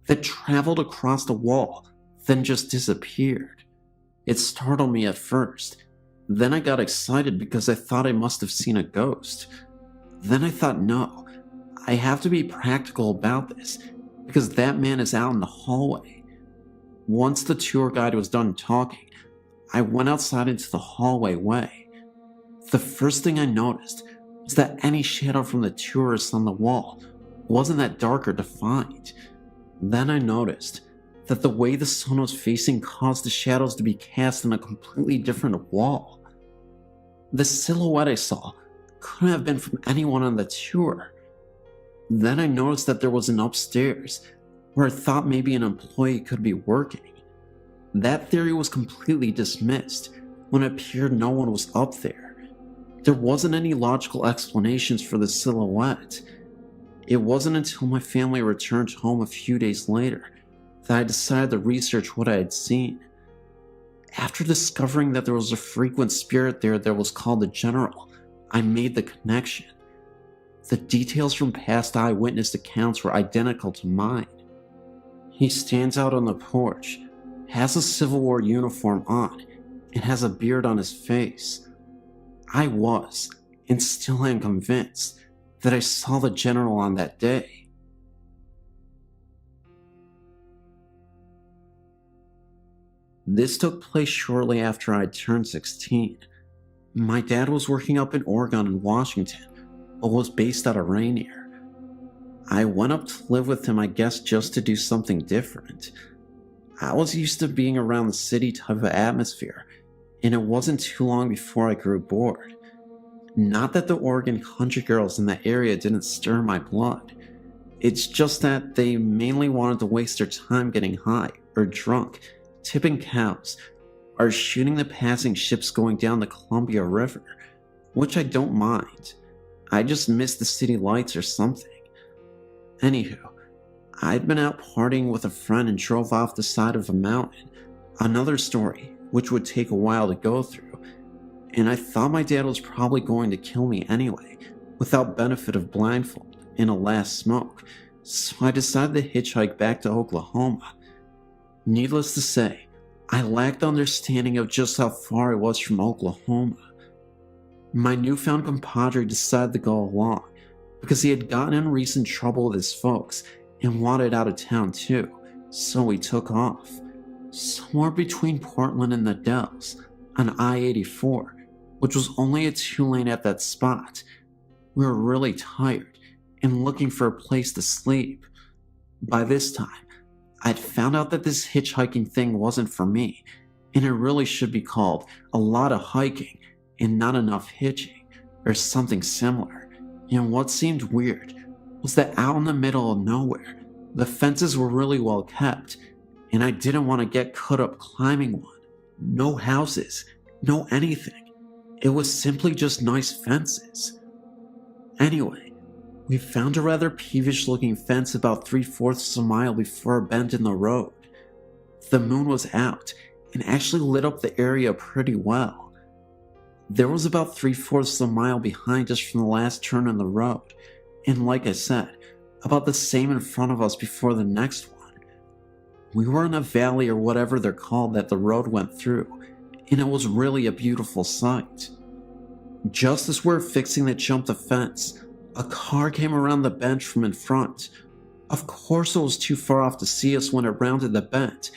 that traveled across the wall, then just disappeared. It startled me at first. Then I got excited because I thought I must have seen a ghost. Then I thought, no, I have to be practical about this because that man is out in the hallway. Once the tour guide was done talking, I went outside into the hallway way. The first thing I noticed was that any shadow from the tourists on the wall wasn't that dark or defined. Then I noticed that the way the sun was facing caused the shadows to be cast on a completely different wall. The silhouette I saw couldn't have been from anyone on the tour. Then I noticed that there was an upstairs where I thought maybe an employee could be working. That theory was completely dismissed when it appeared no one was up there. There wasn't any logical explanations for the silhouette. It wasn't until my family returned home a few days later that I decided to research what I had seen. After discovering that there was a frequent spirit there that was called the General, I made the connection. The details from past eyewitness accounts were identical to mine. He stands out on the porch, has a Civil War uniform on, and has a beard on his face. I was, and still am convinced, that I saw the General on that day. This took place shortly after I had turned 16. My dad was working up in Oregon and Washington, but was based out of Rainier. I went up to live with him, I guess just to do something different. I was used to being around the city type of atmosphere, and it wasn't too long before I grew bored. Not that the Oregon country girls in that area didn't stir my blood. It's just that they mainly wanted to waste their time getting high or drunk, tipping cows, or shooting the passing ships going down the Columbia River, which I don't mind. I just miss the city lights or something. Anywho, I'd been out partying with a friend and drove off the side of a mountain, another story which would take a while to go through, and I thought my dad was probably going to kill me anyway, without benefit of blindfold and a last smoke, so I decided to hitchhike back to Oklahoma. Needless to say, I lacked understanding of just how far I was from Oklahoma. My newfound compadre decided to go along, because he had gotten in recent trouble with his folks and wanted out of town too, so we took off. Somewhere between Portland and the Dells, on I-84, which was only a 2-lane at that spot. We were really tired and looking for a place to sleep. By this time, I'd found out that this hitchhiking thing wasn't for me, and it really should be called a lot of hiking and not enough hitching, or something similar. And what seemed weird was that out in the middle of nowhere, the fences were really well kept, and I didn't want to get caught up climbing one. No houses, no anything. It was simply just nice fences. Anyway, we found a rather peevish looking fence about 3/4 of a mile before a bend in the road. The moon was out and actually lit up the area pretty well. There was about 3/4 of a mile behind us from the last turn in the road, and like I said, about the same in front of us before the next one. We were in a valley or whatever they're called that the road went through, and it was really a beautiful sight. Just as we were fixing to jump the fence, a car came around the bend from in front. Of course it was too far off to see us when it rounded the bend,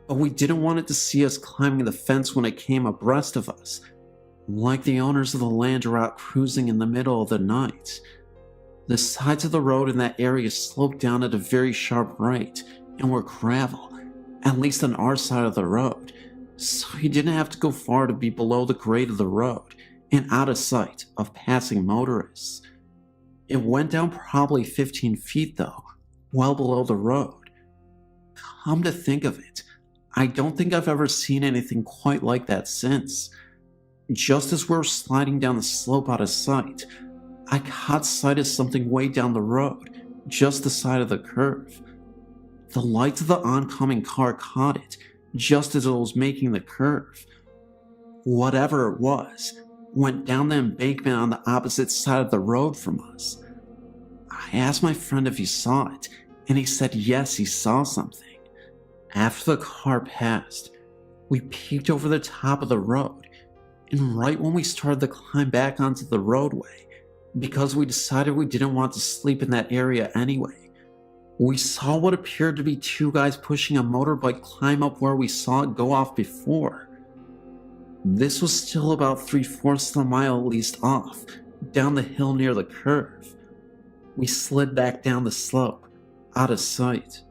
but we didn't want it to see us climbing the fence when it came abreast of us, like the owners of the land are out cruising in the middle of the night. The sides of the road in that area sloped down at a very sharp right and were gravel, at least on our side of the road, so you didn't have to go far to be below the grade of the road and out of sight of passing motorists. It went down probably 15 feet though, well below the road. Come to think of it, I don't think I've ever seen anything quite like that since. Just as we were sliding down the slope out of sight, I caught sight of something way down the road, just the side of the curve. The lights of the oncoming car caught it, just as it was making the curve. Whatever it was, went down the embankment on the opposite side of the road from us. I asked my friend if he saw it, and he said yes, he saw something. After the car passed, we peeked over the top of the road, and right when we started to climb back onto the roadway, because we decided we didn't want to sleep in that area anyway, we saw what appeared to be two guys pushing a motorbike climb up where we saw it go off before. This was still about 3/4 of a mile at least off, down the hill near the curve. We slid back down the slope, out of sight.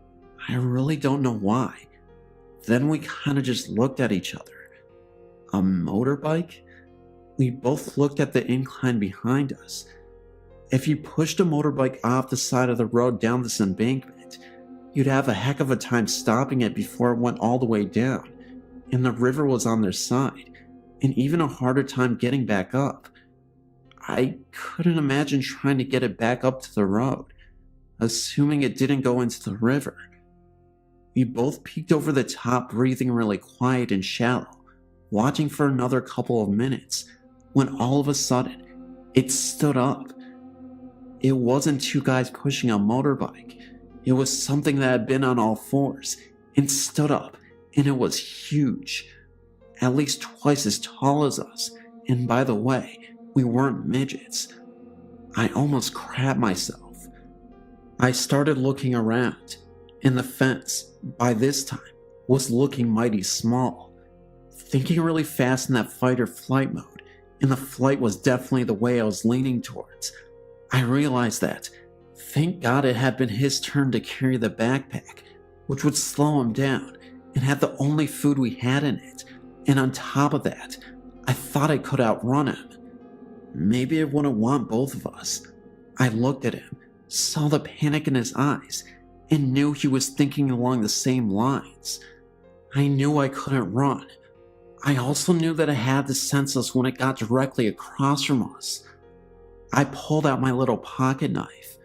I really don't know why. Then we kinda just looked at each other. A motorbike? We both looked at the incline behind us. If you pushed a motorbike off the side of the road down this embankment, you'd have a heck of a time stopping it before it went all the way down, and the river was on their side, and even a harder time getting back up. I couldn't imagine trying to get it back up to the road, assuming it didn't go into the river. We both peeked over the top, breathing really quiet and shallow, watching for another couple of minutes, when all of a sudden, it stood up. It wasn't two guys pushing a motorbike. It was something that had been on all fours and stood up, and it was huge. At least twice as tall as us, and by the way, we weren't midgets. I almost crapped myself. I started looking around, and the fence, by this time, was looking mighty small. Thinking really fast in that fight or flight mode, and the flight was definitely the way I was leaning towards, I realized that, thank God it had been his turn to carry the backpack, which would slow him down, and had the only food we had in it, and on top of that, I thought I could outrun him. Maybe it wouldn't want both of us. I looked at him, saw the panic in his eyes, and knew he was thinking along the same lines. I knew I couldn't run. I also knew that it had to sense us when it got directly across from us. I pulled out my little pocket knife.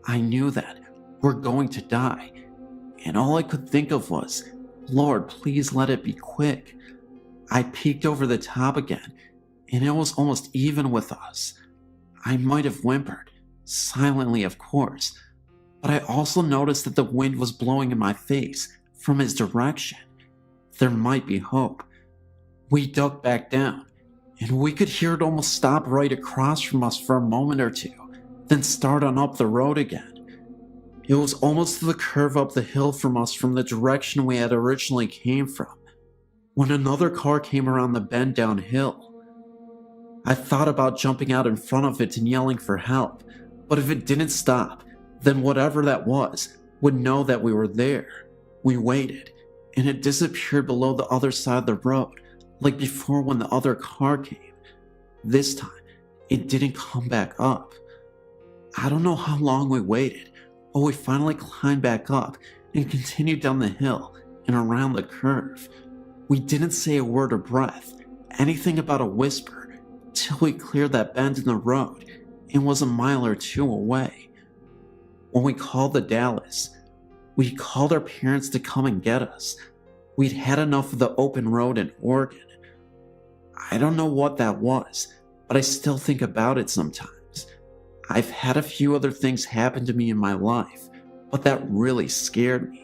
I knew that we're going to die, and all I could think of was, Lord, please let it be quick. I peeked over the top again, and it was almost even with us. I might have whimpered, silently of course, but I also noticed that the wind was blowing in my face from his direction. There might be hope. We ducked back down, and we could hear it almost stop right across from us for a moment or two, then start on up the road again. It was almost to the curve up the hill from us from the direction we had originally came from, when another car came around the bend downhill. I thought about jumping out in front of it and yelling for help, but if it didn't stop, then whatever that was would know that we were there. We waited, and it disappeared below the other side of the road, like before when the other car came. This time, it didn't come back up. I don't know how long we waited, but we finally climbed back up and continued down the hill and around the curve. We didn't say a word or breath, anything about a whisper, till we cleared that bend in the road and was a mile or two away. When we called the Dallas, we called our parents to come and get us. We'd had enough of the open road in Oregon. I don't know what that was, but I still think about it sometimes. I've had a few other things happen to me in my life, but that really scared me.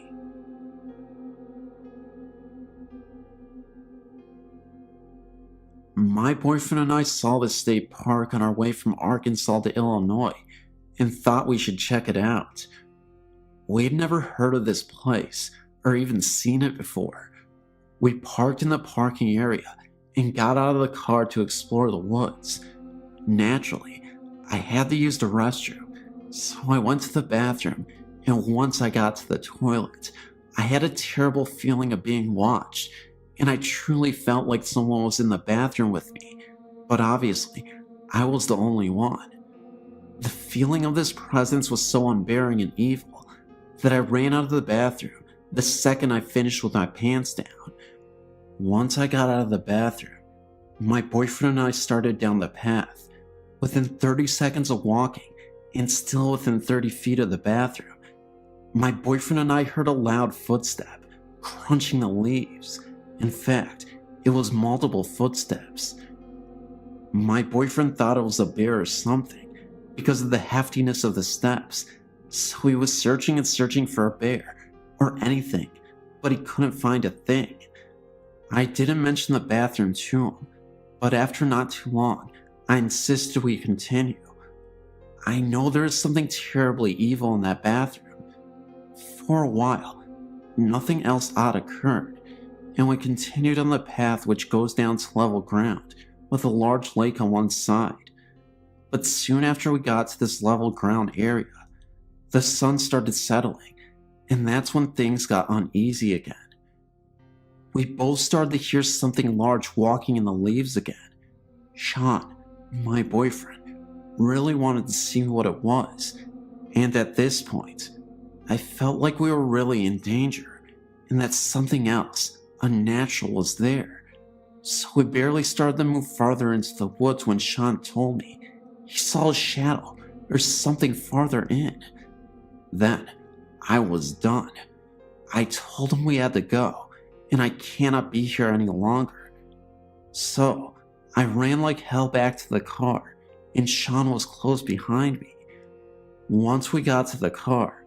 My boyfriend and I saw this state park on our way from Arkansas to Illinois and thought we should check it out. We'd never heard of this place or even seen it before. We parked in the parking area and got out of the car to explore the woods. Naturally, I had to use the restroom, so I went to the bathroom, and once I got to the toilet, I had a terrible feeling of being watched, and I truly felt like someone was in the bathroom with me, but obviously, I was the only one. The feeling of this presence was so unbearing and evil that I ran out of the bathroom the second I finished with my pants down. Once I got out of the bathroom, my boyfriend and I started down the path. Within 30 seconds of walking, and still within 30 feet of the bathroom, my boyfriend and I heard a loud footstep, crunching the leaves. In fact, it was multiple footsteps. My boyfriend thought it was a bear or something, because of the heftiness of the steps, so he was searching and searching for a bear, or anything, but he couldn't find a thing. I didn't mention the bathroom to him, but after not too long, I insisted we continue. I know there is something terribly evil in that bathroom. For a while, nothing else odd occurred, and we continued on the path which goes down to level ground, with a large lake on one side. But soon after we got to this level ground area, the sun started settling, and that's when things got uneasy again. We both started to hear something large walking in the leaves again. Sean, my boyfriend, really wanted to see what it was, and at this point, I felt like we were really in danger, and that something else, unnatural, was there. So we barely started to move farther into the woods when Sean told me he saw a shadow or something farther in. Then, I was done. I told him we had to go, and I cannot be here any longer. So, I ran like hell back to the car, and Sean was close behind me. Once we got to the car,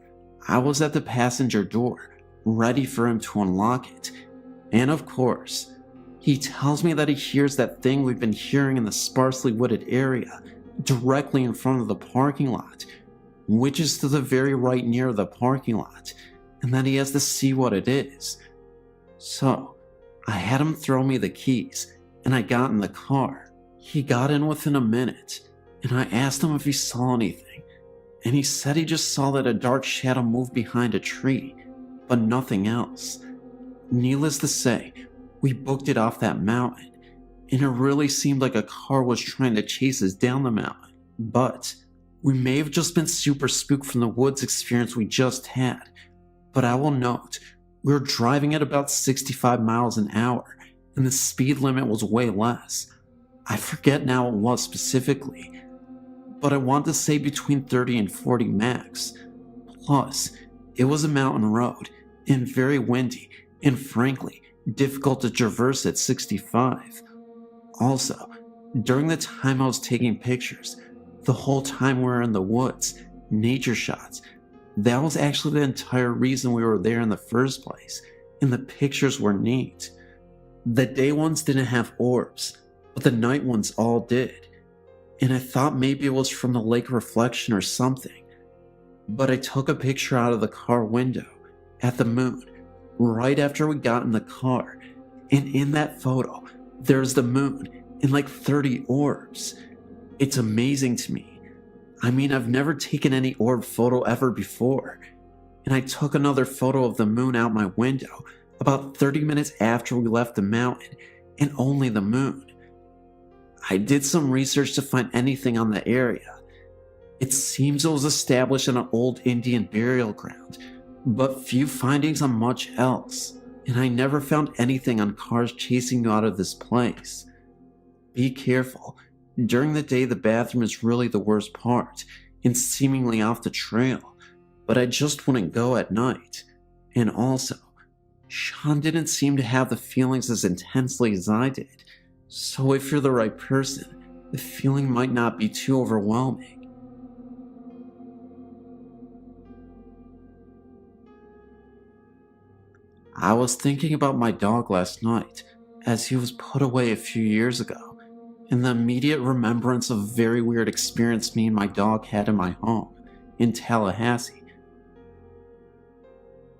I was at the passenger door, ready for him to unlock it. And of course, he tells me that he hears that thing we've been hearing in the sparsely wooded area, directly in front of the parking lot, which is to the very right near the parking lot, and that he has to see what it is. So, I had him throw me the keys, and I got in the car. He got in within a minute, and I asked him if he saw anything, and he said he just saw that a dark shadow moved behind a tree, but nothing else. Needless to say, we booked it off that mountain, and it really seemed like a car was trying to chase us down the mountain. But we may have just been super spooked from the woods experience we just had. But I will note, we were driving at about 65 miles an hour, and the speed limit was way less. I forget now what it was specifically, but I want to say between 30 and 40 max. Plus, it was a mountain road, and very windy, and frankly, difficult to traverse at 65. Also, during the time I was taking pictures, the whole time we were in the woods, nature shots, that was actually the entire reason we were there in the first place, and the pictures were neat. The day ones didn't have orbs, but the night ones all did, and I thought maybe it was from the lake reflection or something. But I took a picture out of the car window, at the moon, right after we got in the car, and in that photo, there's the moon and like 30 orbs. It's amazing to me. I mean, I've never taken any orb photo ever before, and I took another photo of the moon out my window about 30 minutes after we left the mountain, and only the moon. I did some research to find anything on the area. It seems it was established on an old Indian burial ground, but few findings on much else, and I never found anything on cars chasing you out of this place. Be careful. During the day, the bathroom is really the worst part, and seemingly off the trail, but I just wouldn't go at night. And also, Sean didn't seem to have the feelings as intensely as I did, so if you're the right person, the feeling might not be too overwhelming. I was thinking about my dog last night, as he was put away a few years ago, and the immediate remembrance of a very weird experience me and my dog had in my home, in Tallahassee.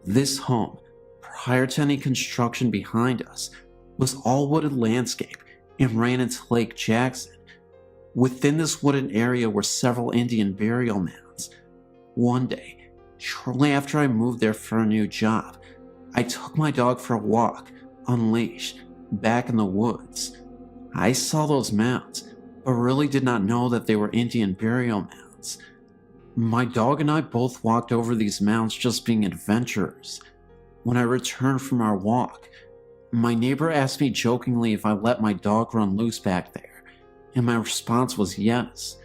This home, prior to any construction behind us, was all wooded landscape and ran into Lake Jackson. Within this wooded area were several Indian burial mounds. One day, shortly after I moved there for a new job, I took my dog for a walk, unleashed, back in the woods. I saw those mounds, but really did not know that they were Indian burial mounds. My dog and I both walked over these mounds just being adventurers. When I returned from our walk, my neighbor asked me jokingly if I let my dog run loose back there, and my response was yes.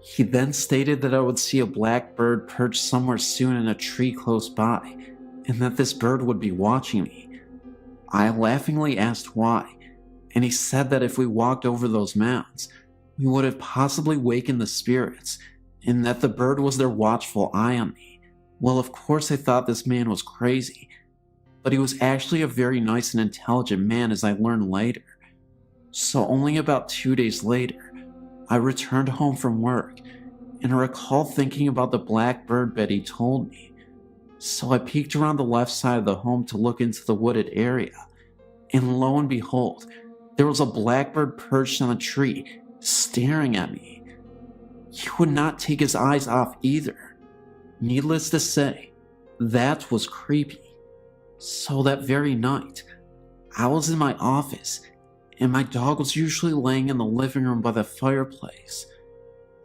He then stated that I would see a black bird perched somewhere soon in a tree close by, and that this bird would be watching me. I laughingly asked why, and he said that if we walked over those mounds, we would have possibly wakened the spirits, and that the bird was their watchful eye on me. Well, of course I thought this man was crazy, but he was actually a very nice and intelligent man, as I learned later. So only about 2 days later, I returned home from work, and I recall thinking about the black bird Betty told me. So I peeked around the left side of the home to look into the wooded area, and lo and behold, there was a blackbird perched on a tree, staring at me. He would not take his eyes off either. Needless to say, that was creepy. So that very night, I was in my office, and my dog was usually laying in the living room by the fireplace.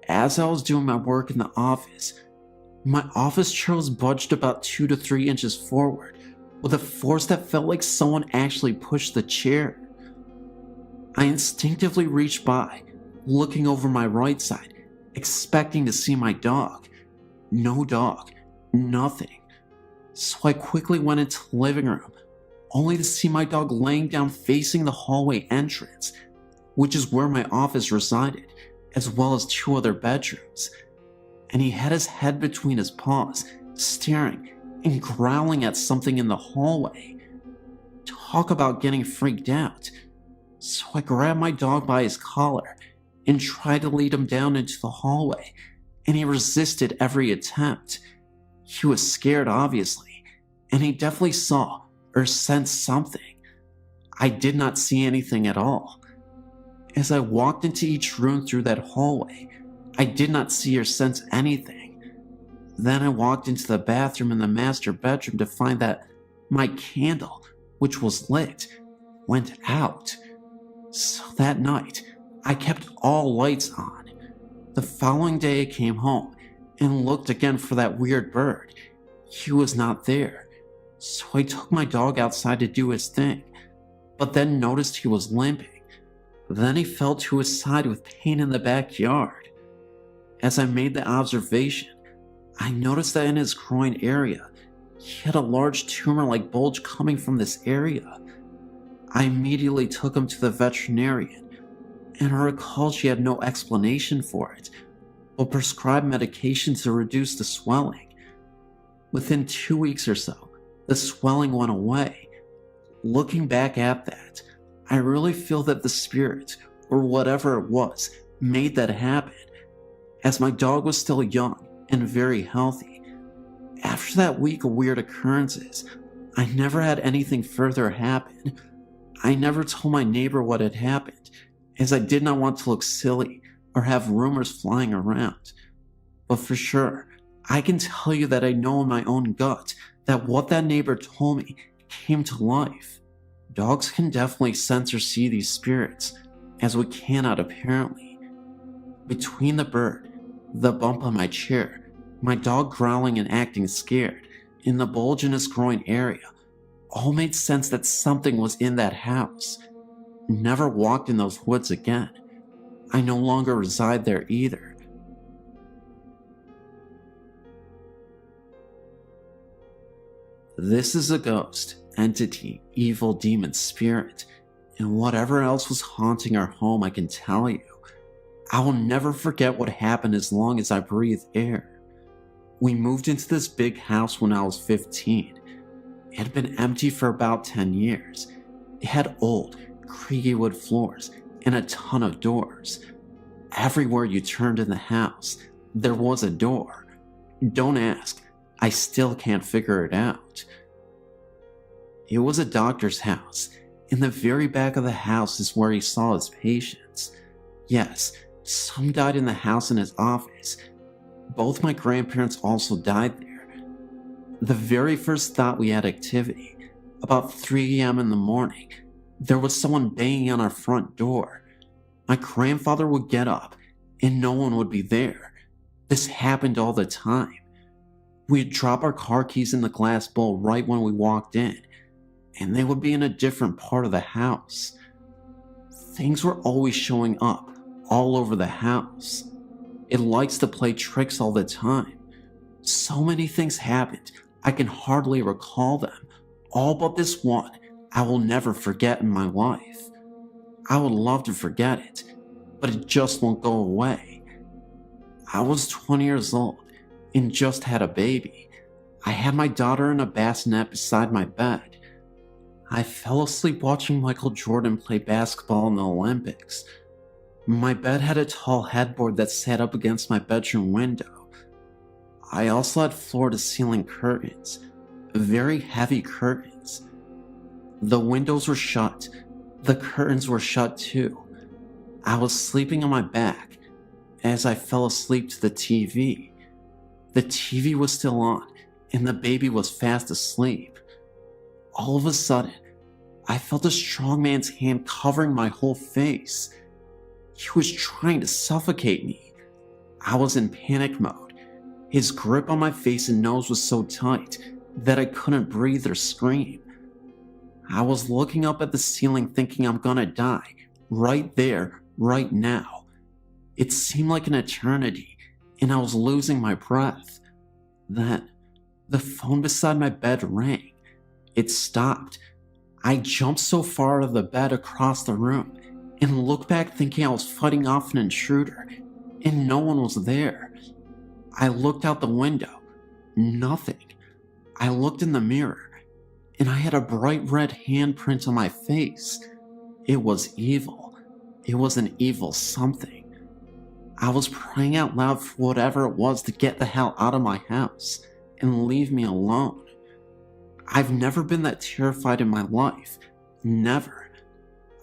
As I was doing my work in the office, my office chair was budged about 2 to 3 inches forward, with a force that felt like someone actually pushed the chair. I instinctively reached by, looking over my right side, expecting to see my dog. No dog, nothing. So I quickly went into the living room, only to see my dog laying down facing the hallway entrance, which is where my office resided, as well as 2 other bedrooms. And he had his head between his paws, staring and growling at something in the hallway. Talk about getting freaked out. So I grabbed my dog by his collar and tried to lead him down into the hallway, and he resisted every attempt. He was scared, obviously, and he definitely saw or sensed something. I did not see anything at all. As I walked into each room through that hallway, I did not see or sense anything. Then I walked into the bathroom in the master bedroom to find that my candle, which was lit, went out. So that night, I kept all lights on. The following day I came home and looked again for that weird bird. He was not there. So I took my dog outside to do his thing, but then noticed he was limping. Then he fell to his side with pain in the backyard. As I made the observation, I noticed that in his groin area, he had a large tumor-like bulge coming from this area. I immediately took him to the veterinarian, and I recall she had no explanation for it, but prescribed medication to reduce the swelling. Within 2 weeks or so, the swelling went away. Looking back at that, I really feel that the spirit, or whatever it was, made that happen, as my dog was still young and very healthy. After that week of weird occurrences, I never had anything further happen. I never told my neighbor what had happened, as I did not want to look silly or have rumors flying around. But for sure, I can tell you that I know in my own gut that what that neighbor told me came to life. Dogs can definitely sense or see these spirits, as we cannot apparently. Between the bird, the bump on my chair, my dog growling and acting scared, and the bulge in his groin area, all made sense that something was in that house. Never walked in those woods again. I no longer reside there either. This is a ghost, entity, evil demon, spirit, and whatever else was haunting our home, I can tell you. I will never forget what happened as long as I breathe air. We moved into this big house when I was 15. It had been empty for about 10 years. It had old, creaky wood floors and a ton of doors. Everywhere you turned in the house, there was a door. Don't ask, I still can't figure it out. It was a doctor's house. In the very back of the house is where he saw his patients. Yes, some died in the house and his office. Both my grandparents also died there. The very first thought we had activity, about 3 a.m. in the morning, there was someone banging on our front door. My grandfather would get up and no one would be there. This happened all the time. We'd drop our car keys in the glass bowl right when we walked in, and they would be in a different part of the house. Things were always showing up all over the house. It likes to play tricks all the time. So many things happened, I can hardly recall them. All but this one I will never forget in my life. I would love to forget it, but it just won't go away. I was 20 years old and just had a baby. I had my daughter in a bassinet beside my bed. I fell asleep watching Michael Jordan play basketball in the Olympics. My bed had a tall headboard that sat up against my bedroom window. I also had floor-to-ceiling curtains, very heavy curtains. The windows were shut. The curtains were shut too. I was sleeping on my back as I fell asleep to the TV. The TV was still on, and the baby was fast asleep. All of a sudden, I felt a strong man's hand covering my whole face. He was trying to suffocate me. I was in panic mode. His grip on my face and nose was so tight that I couldn't breathe or scream. I was looking up at the ceiling thinking I'm gonna die, right there, right now. It seemed like an eternity, and I was losing my breath. Then, the phone beside my bed rang. It stopped. I jumped so far out of the bed across the room and looked back thinking I was fighting off an intruder, and no one was there. I looked out the window. Nothing. I looked in the mirror, and I had a bright red handprint on my face. It was evil. It was an evil something. I was praying out loud for whatever it was to get the hell out of my house and leave me alone. I've never been that terrified in my life. Never.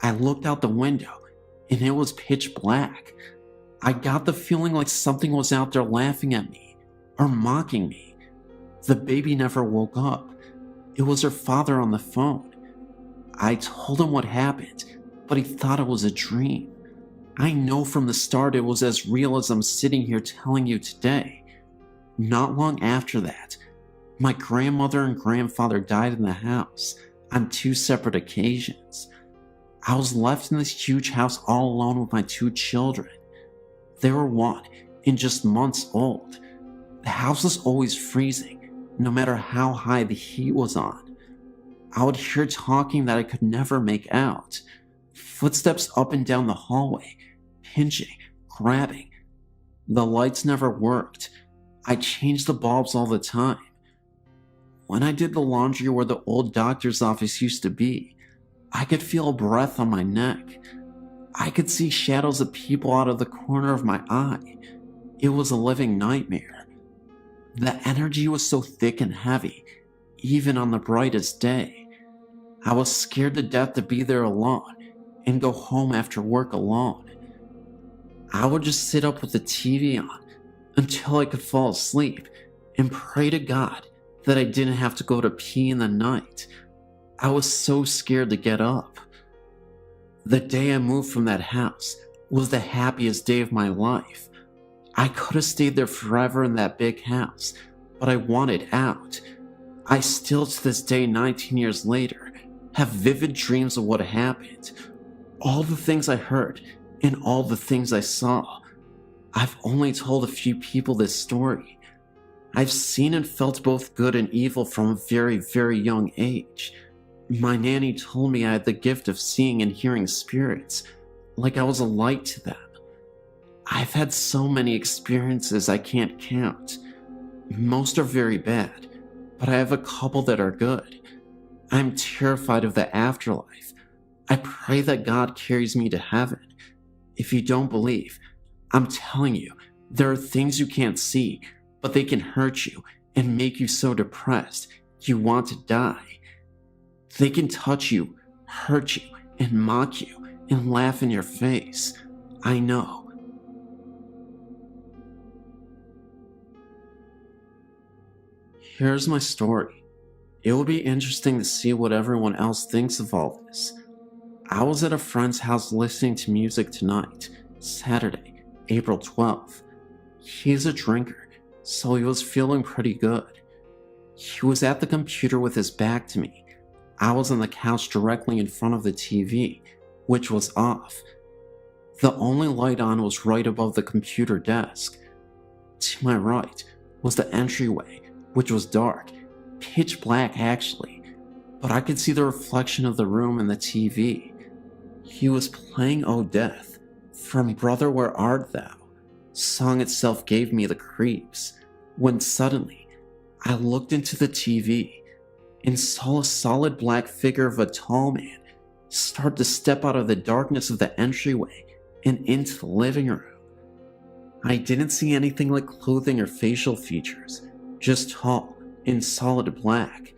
I looked out the window, and it was pitch black. I got the feeling like something was out there laughing at me, or mocking me. The baby never woke up. It was her father on the phone. I told him what happened, but he thought it was a dream. I know from the start it was as real as I'm sitting here telling you today. Not long after that, my grandmother and grandfather died in the house on 2 separate occasions. I was left in this huge house all alone with my 2 children. They were 1 and just months old. The house was always freezing, no matter how high the heat was on. I would hear talking that I could never make out. Footsteps up and down the hallway, pinching, grabbing. The lights never worked. I changed the bulbs all the time. When I did the laundry where the old doctor's office used to be, I could feel a breath on my neck. I could see shadows of people out of the corner of my eye. It was a living nightmare. The energy was so thick and heavy, even on the brightest day. I was scared to death to be there alone and go home after work alone. I would just sit up with the TV on until I could fall asleep and pray to God that I didn't have to go to pee in the night. I was so scared to get up. The day I moved from that house was the happiest day of my life. I could have stayed there forever in that big house, but I wanted out. I still, to this day, 19 years later, have vivid dreams of what happened. All the things I heard and all the things I saw. I've only told a few people this story. I've seen and felt both good and evil from a very, very young age. My nanny told me I had the gift of seeing and hearing spirits, like I was a light to them. I've had so many experiences I can't count. Most are very bad, but I have a couple that are good. I'm terrified of the afterlife. I pray that God carries me to heaven. If you don't believe, I'm telling you, there are things you can't see, but they can hurt you and make you so depressed you want to die. They can touch you, hurt you, and mock you, and laugh in your face. I know. Here's my story. It will be interesting to see what everyone else thinks of all this. I was at a friend's house listening to music tonight, Saturday, April 12th. He's a drinker, so he was feeling pretty good. He was at the computer with his back to me. I was on the couch directly in front of the TV, which was off. The only light on was right above the computer desk. To my right was the entryway, which was dark, pitch black actually, but I could see the reflection of the room in the TV. He was playing "Oh Death" from "Brother Where Art Thou." Song itself gave me the creeps, when suddenly I looked into the TV and saw a solid black figure of a tall man start to step out of the darkness of the entryway and into the living room. I didn't see anything like clothing or facial features, just tall and solid black.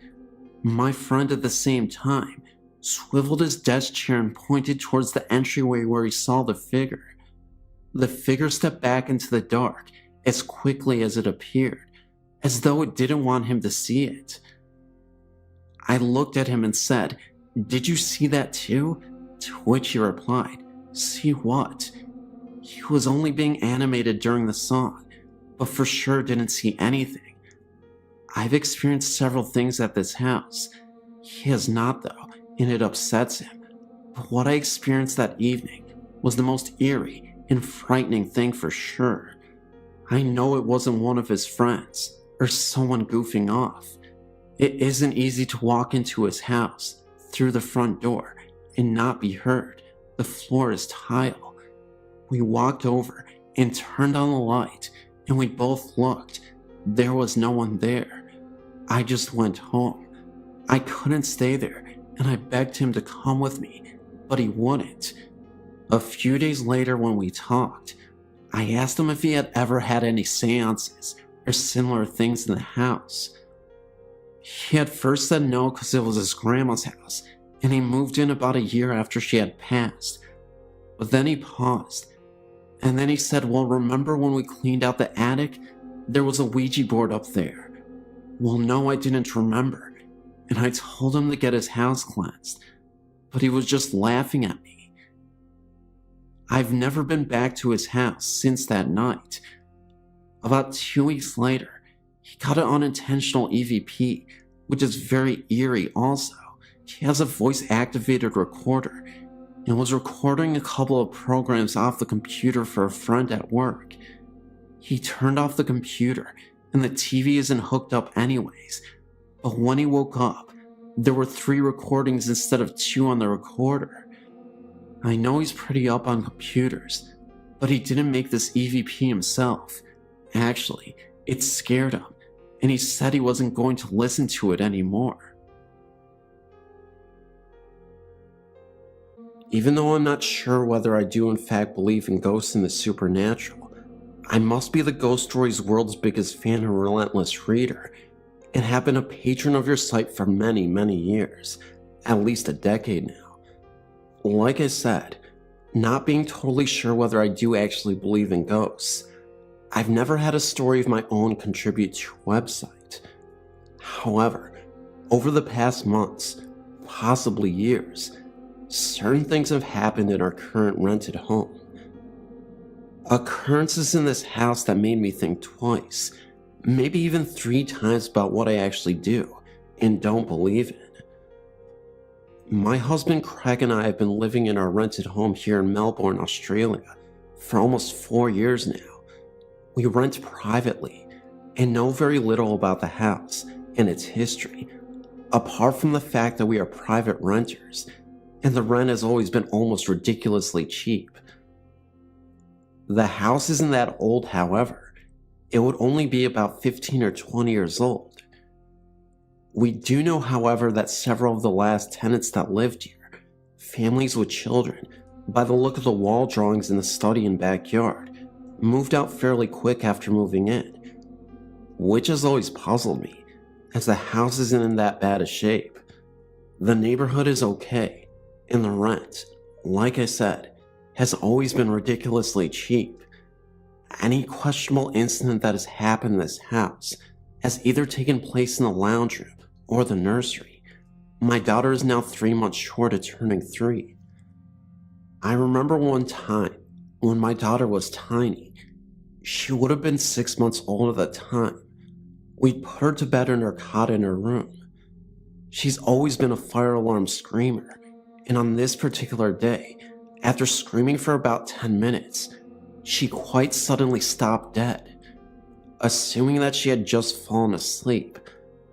My friend at the same time swiveled his desk chair and pointed towards the entryway where he saw the figure. The figure stepped back into the dark as quickly as it appeared, as though it didn't want him to see it. I looked at him and said, "Did you see that too?" To which he replied, "See what?" He was only being animated during the song, but for sure didn't see anything. I've experienced several things at this house. He has not though, and it upsets him. But what I experienced that evening was the most eerie and frightening thing for sure. I know it wasn't one of his friends, or someone goofing off. It isn't easy to walk into his house, through the front door, and not be heard. The floor is tile. We walked over and turned on the light, and we both looked. There was no one there. I just went home. I couldn't stay there, and I begged him to come with me, but he wouldn't. A few days later when we talked, I asked him if he had ever had any seances or similar things in the house. He had first said no because it was his grandma's house, and he moved in about a year after she had passed. But then he paused, and then he said, "Well, remember when we cleaned out the attic? There was a Ouija board up there." Well, no, I didn't remember, and I told him to get his house cleansed, but he was just laughing at me. I've never been back to his house since that night. About 2 weeks later, he got an unintentional EVP, which is very eerie also. He has a voice-activated recorder and was recording a couple of programs off the computer for a friend at work. He turned off the computer and the TV isn't hooked up anyways, but when he woke up, there were 3 recordings instead of 2 on the recorder. I know he's pretty up on computers, but he didn't make this EVP himself. Actually, it scared him, and he said he wasn't going to listen to it anymore. Even though I'm not sure whether I do in fact believe in ghosts and the supernatural, I must be the ghost stories world's biggest fan and relentless reader, and have been a patron of your site for many, many years, at least a decade now. Like I said, not being totally sure whether I do actually believe in ghosts, I've never had a story of my own contribute to your website. However, over the past months, possibly years, certain things have happened in our current rented home. Occurrences in this house that made me think twice, maybe even 3 times about what I actually do and don't believe in. My husband Craig and I have been living in our rented home here in Melbourne, Australia for almost 4 years now. We rent privately and know very little about the house and its history, apart from the fact that we are private renters and the rent has always been almost ridiculously cheap. The house isn't that old, however. It would only be about 15 or 20 years old. We do know, however, that several of the last tenants that lived here, families with children, by the look of the wall drawings in the study and backyard, moved out fairly quick after moving in, which has always puzzled me, as the house isn't in that bad a shape. The neighborhood is okay, and the rent, like I said, has always been ridiculously cheap. Any questionable incident that has happened in this house has either taken place in the lounge room or the nursery. My daughter is now 3 months short of turning 3. I remember one time when my daughter was tiny. She would have been 6 months old at the time. We'd put her to bed in her cot in her room. She's always been a fire alarm screamer, and on this particular day, after screaming for about 10 minutes, she quite suddenly stopped dead. Assuming that she had just fallen asleep,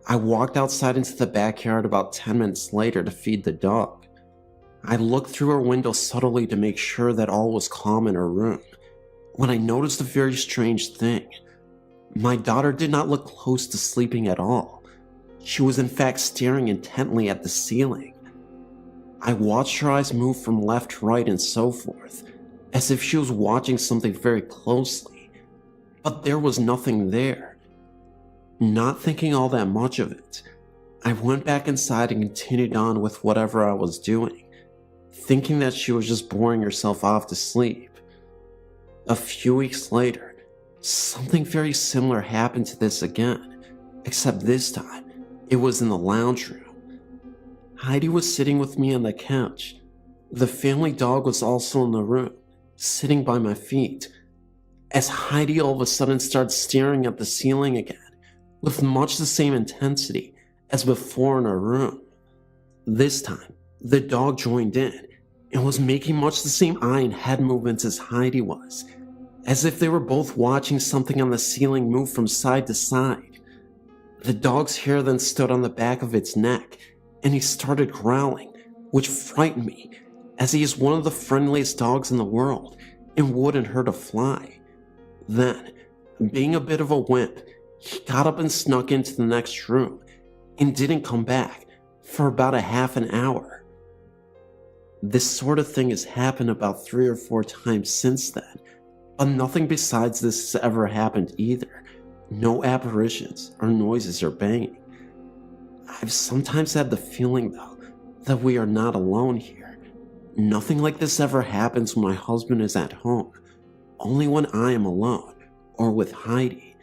I walked outside into the backyard about 10 minutes later to feed the dog. I looked through her window subtly to make sure that all was calm in her room, when I noticed a very strange thing. My daughter did not look close to sleeping at all. She was in fact staring intently at the ceiling. I watched her eyes move from left to right and so forth, as if she was watching something very closely, but there was nothing there. Not thinking all that much of it, I went back inside and continued on with whatever I was doing, thinking that she was just boring herself off to sleep. A few weeks later, something very similar happened to this again, except this time, it was in the lounge room. Heidi was sitting with me on the couch. The family dog was also in the room, sitting by my feet, as Heidi all of a sudden started staring at the ceiling again, with much the same intensity as before in her room. This time, the dog joined in, and was making much the same eye and head movements as Heidi was, as if they were both watching something on the ceiling move from side to side. The dog's hair then stood on the back of its neck, and he started growling, which frightened me, as he is one of the friendliest dogs in the world and wouldn't hurt a fly. Then, being a bit of a wimp, he got up and snuck into the next room and didn't come back for about a half an hour. This sort of thing has happened about 3 or 4 times since then, but nothing besides this has ever happened either. No apparitions or noises or banging. I've sometimes had the feeling, though, that we are not alone here. Nothing like this ever happens when my husband is at home, only when I am alone or with Heidi.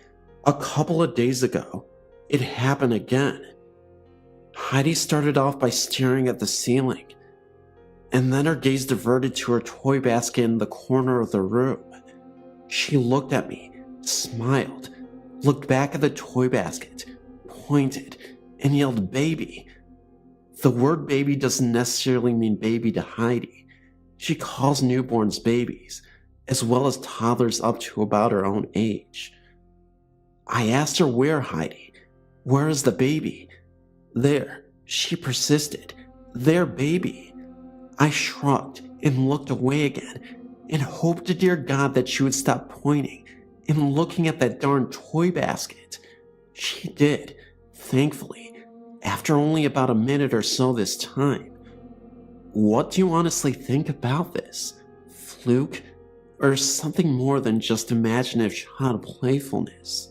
A couple of days ago, it happened again. Heidi started off by staring at the ceiling, and then her gaze diverted to her toy basket in the corner of the room. She looked at me, smiled, looked back at the toy basket, pointed, and yelled baby. The word baby doesn't necessarily mean baby to Heidi. She calls newborns babies, as well as toddlers up to about her own age. I asked her where, Heidi. Where is the baby? There, she persisted. There, baby. I shrugged and looked away again and hoped to dear God that she would stop pointing and looking at that darn toy basket. She did, thankfully, after only about a minute or so this time. What do you honestly think about this? Fluke? Or something more than just imaginative child playfulness?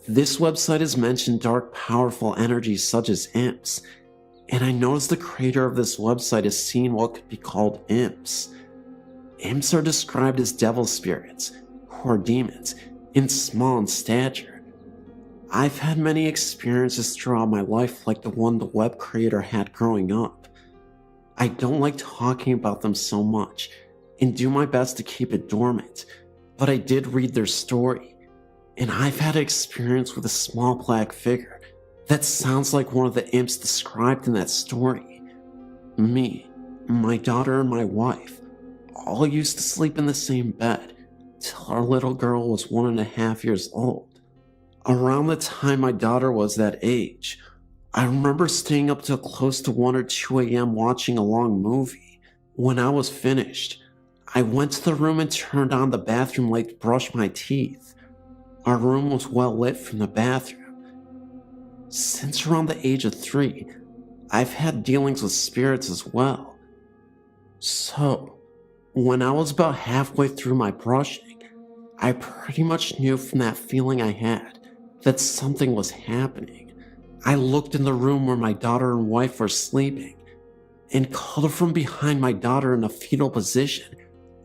This website has mentioned dark, powerful energies such as imps, and I noticed the creator of this website has seen what could be called imps. Imps are described as devil spirits, or demons, and small in stature. I've had many experiences throughout my life like the one the web creator had growing up. I don't like talking about them so much and do my best to keep it dormant, but I did read their story, and I've had an experience with a small black figure that sounds like one of the imps described in that story. Me, my daughter, and my wife all used to sleep in the same bed till our little girl was 1.5 years old. Around the time my daughter was that age, I remember staying up till close to 1 or 2 a.m. watching a long movie. When I was finished, I went to the room and turned on the bathroom light to brush my teeth. Our room was well lit from the bathroom. Since around the age of 3, I've had dealings with spirits as well. So, when I was about halfway through my brushing, I pretty much knew from that feeling I had that something was happening. I looked in the room where my daughter and wife were sleeping, and called from behind my daughter in a fetal position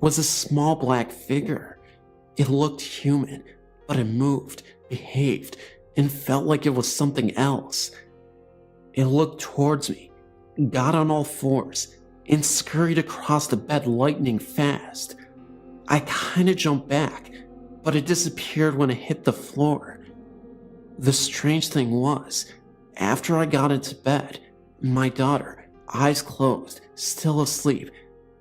was a small black figure. It looked human, but it moved, behaved, and felt like it was something else. It looked towards me, got on all fours, and scurried across the bed lightning fast. I kinda jumped back, but it disappeared when it hit the floor. The strange thing was, after I got into bed, my daughter, eyes closed, still asleep,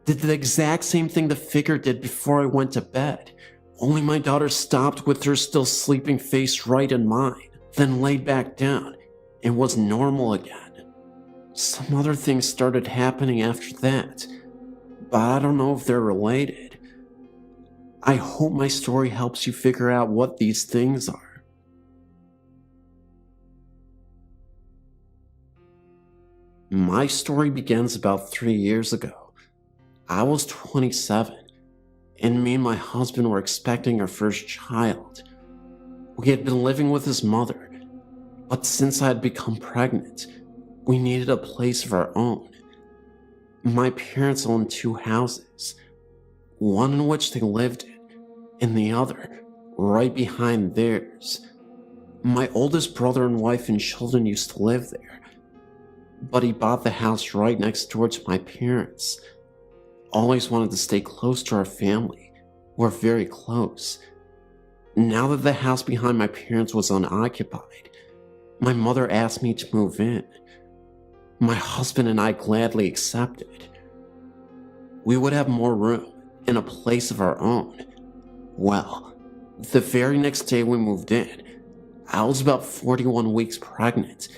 did the exact same thing the figure did before I went to bed. Only my daughter stopped with her still sleeping face right in mine, then laid back down and was normal again. Some other things started happening after that, but I don't know if they're related. I hope my story helps you figure out what these things are. My story begins about 3 years ago. I was 27, and me and my husband were expecting our first child. We had been living with his mother, but since I had become pregnant, we needed a place of our own. My parents owned 2 houses, one in which they lived in, and the other right behind theirs. My oldest brother and wife and children used to live there, but he bought the house right next door to my parents. Always wanted to stay close to our family. We're very close. Now that the house behind my parents was unoccupied, my mother asked me to move in. My husband and I gladly accepted. We would have more room and a place of our own. Well, the very next day we moved in, I was about 41 weeks pregnant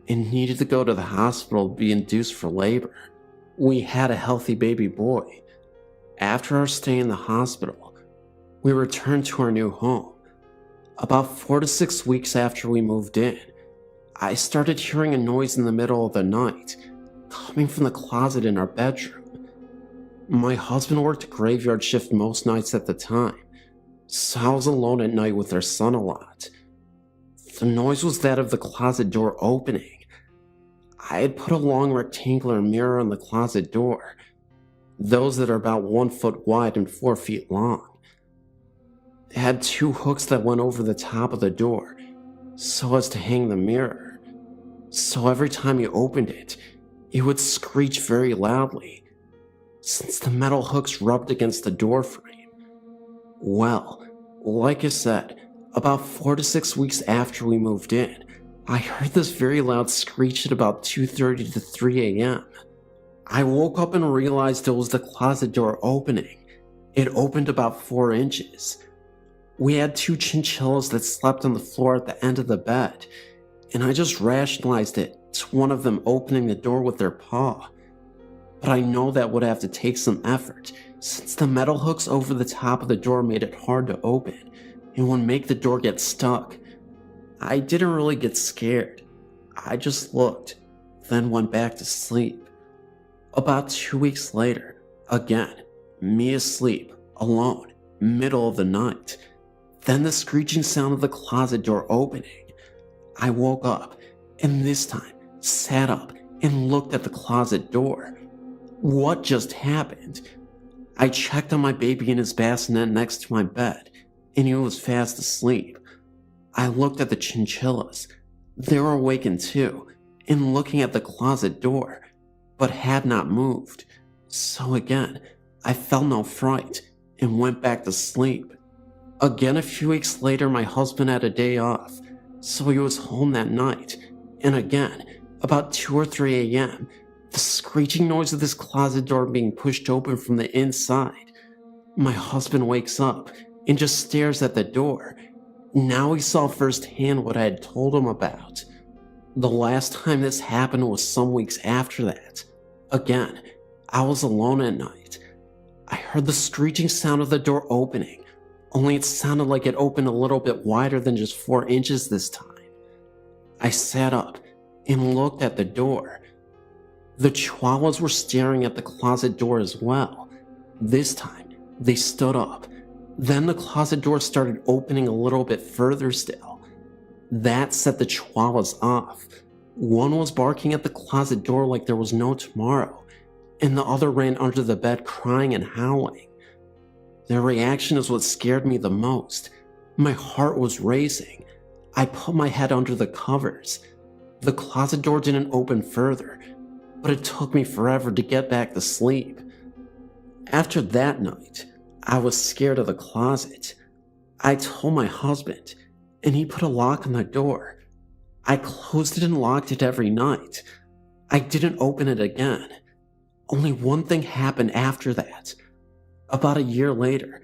and needed to go to the hospital to be induced for labor. We had a healthy baby boy. After our stay in the hospital, we returned to our new home. About 4 to 6 weeks after we moved in, I started hearing a noise in the middle of the night, coming from the closet in our bedroom. My husband worked a graveyard shift most nights at the time, so I was alone at night with our son a lot. The noise was that of the closet door opening. I had put a long rectangular mirror on the closet door, those that are about 1 foot wide and 4 feet long. It had 2 hooks that went over the top of the door, so as to hang the mirror. So every time you opened it, it would screech very loudly, since the metal hooks rubbed against the door frame. Well, like I said, about 4 to 6 weeks after we moved in, I heard this very loud screech at about 2:30 to 3 a.m. I woke up and realized it was the closet door opening. It opened about 4 inches. We had 2 chinchillas that slept on the floor at the end of the bed, and I just rationalized it to one of them opening the door with their paw. But I know that would have to take some effort, since the metal hooks over the top of the door made it hard to open, and would make the door get stuck. I didn't really get scared. I just looked, then went back to sleep. About 2 weeks later, again, me asleep, alone, middle of the night. Then the screeching sound of the closet door opening. I woke up, and this time, sat up and looked at the closet door. What just happened? I checked on my baby in his bassinet next to my bed, and he was fast asleep. I looked at the chinchillas. They were awakened too, and looking at the closet door, but had not moved. So again, I felt no fright and went back to sleep. Again, a few weeks later, my husband had a day off, so he was home that night. And again, about 2 or 3 a.m., the screeching noise of this closet door being pushed open from the inside. My husband wakes up and just stares at the door. Now he saw firsthand what I had told him about. The last time this happened was some weeks after that. Again, I was alone at night. I heard the screeching sound of the door opening, only it sounded like it opened a little bit wider than just 4 inches this time. I sat up and looked at the door. The chihuahuas were staring at the closet door as well. This time, they stood up. Then the closet door started opening a little bit further still. That set the chihuahuas off. One was barking at the closet door like there was no tomorrow, and the other ran under the bed crying and howling. Their reaction is what scared me the most. My heart was racing. I put my head under the covers. The closet door didn't open further, but it took me forever to get back to sleep. After that night, I was scared of the closet. I told my husband, and he put a lock on the door. I closed it and locked it every night. I didn't open it again. Only one thing happened after that. About a year later,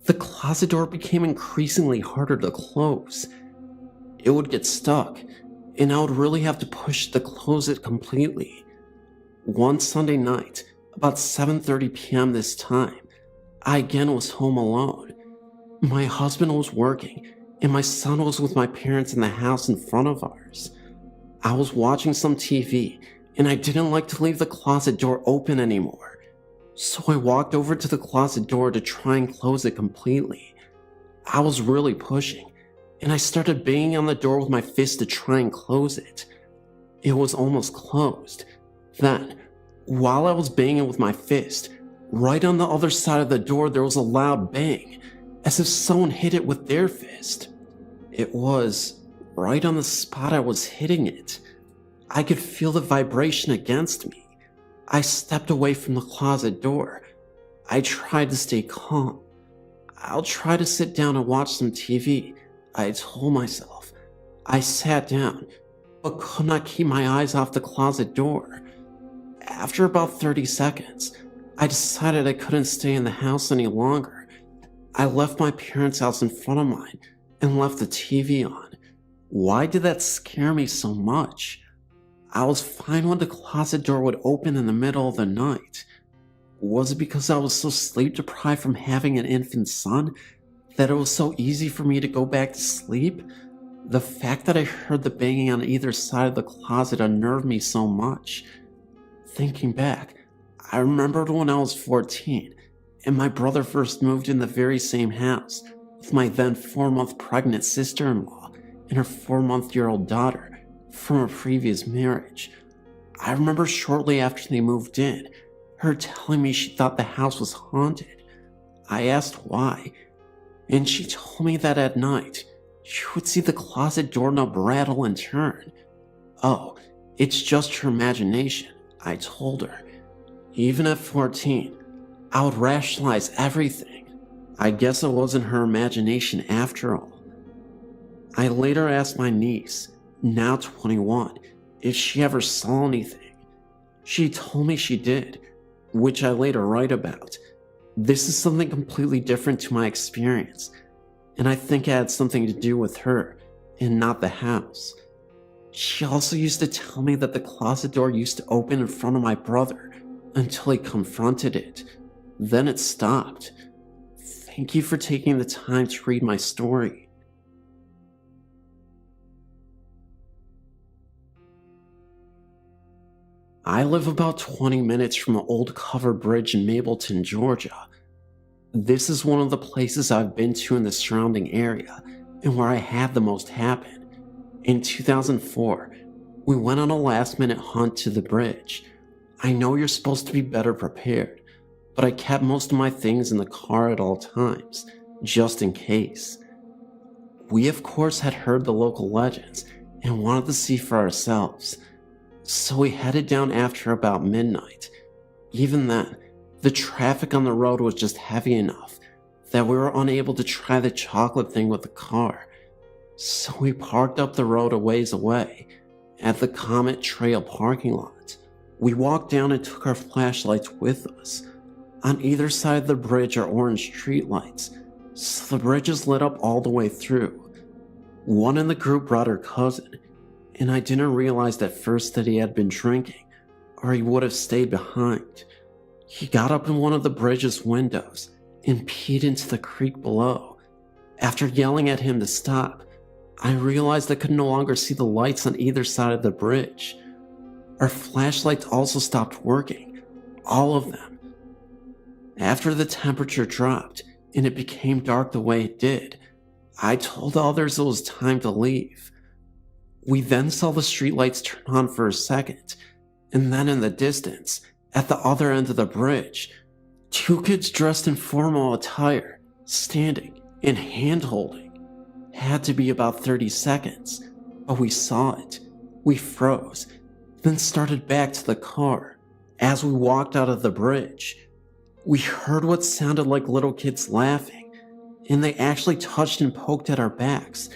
the closet door became increasingly harder to close. It would get stuck, and I would really have to push to close it completely. One Sunday night, about 7:30 p.m. this time, I again was home alone. My husband was working, and my son was with my parents in the house in front of ours. I was watching some TV, and I didn't like to leave the closet door open anymore. So I walked over to the closet door to try and close it completely. I was really pushing, and I started banging on the door with my fist to try and close it. It was almost closed. Then, while I was banging with my fist, right on the other side of the door there was a loud bang, as if someone hit it with their fist. It was right on the spot I was hitting it. I could feel the vibration against me. I stepped away from the closet door. I tried to stay calm. I'll try to sit down and watch some TV, I told myself. I sat down, but could not keep my eyes off the closet door. After about 30 seconds, I decided I couldn't stay in the house any longer. I left my parents' house in front of mine and left the TV on. Why did that scare me so much? I was fine when the closet door would open in the middle of the night. Was it because I was so sleep deprived from having an infant son that it was so easy for me to go back to sleep? The fact that I heard the banging on either side of the closet unnerved me so much. Thinking back, I remembered when I was 14 and my brother first moved in the very same house with my then 4-month pregnant sister-in-law and her 4-month-old daughter from a previous marriage. I remember shortly after they moved in, her telling me she thought the house was haunted. I asked why, and she told me that at night, she would see the closet doorknob rattle and turn. Oh, it's just her imagination, I told her. Even at 14, I would rationalize everything. I guess it wasn't her imagination after all. I later asked my niece, now 21, if she ever saw anything. She told me she did, which I later write about. This is something completely different to my experience, and I think it had something to do with her and not the house. She also used to tell me that the closet door used to open in front of my brother until he confronted it. Then it stopped. Thank you for taking the time to read my story. I live about 20 minutes from an old covered bridge in Mableton, Georgia. This is one of the places I've been to in the surrounding area and where I had the most happen. In 2004, we went on a last-minute hunt to the bridge. I know you're supposed to be better prepared, but I kept most of my things in the car at all times, just in case. We of course had heard the local legends and wanted to see for ourselves, so we headed down after about midnight. Even then, the traffic on the road was just heavy enough that we were unable to try the chocolate thing with the car, so we parked up the road a ways away at the Comet Trail parking lot. We walked down and took our flashlights with us. On either side of the bridge are orange streetlights, so the bridge is lit up all the way through. One in the group brought her cousin, and I didn't realize at first that he had been drinking, or he would have stayed behind. He got up in one of the bridge's windows and peed into the creek below. After yelling at him to stop, I realized I could no longer see the lights on either side of the bridge. Our flashlights also stopped working, all of them. After the temperature dropped and it became dark the way it did, I told others it was time to leave. We then saw the streetlights turn on for a second, and then in the distance, at the other end of the bridge, two kids dressed in formal attire, standing and hand-holding. Had to be about 30 seconds, but we saw it. We froze, then started back to the car. As we walked out of the bridge, we heard what sounded like little kids laughing, and they actually touched and poked at our backs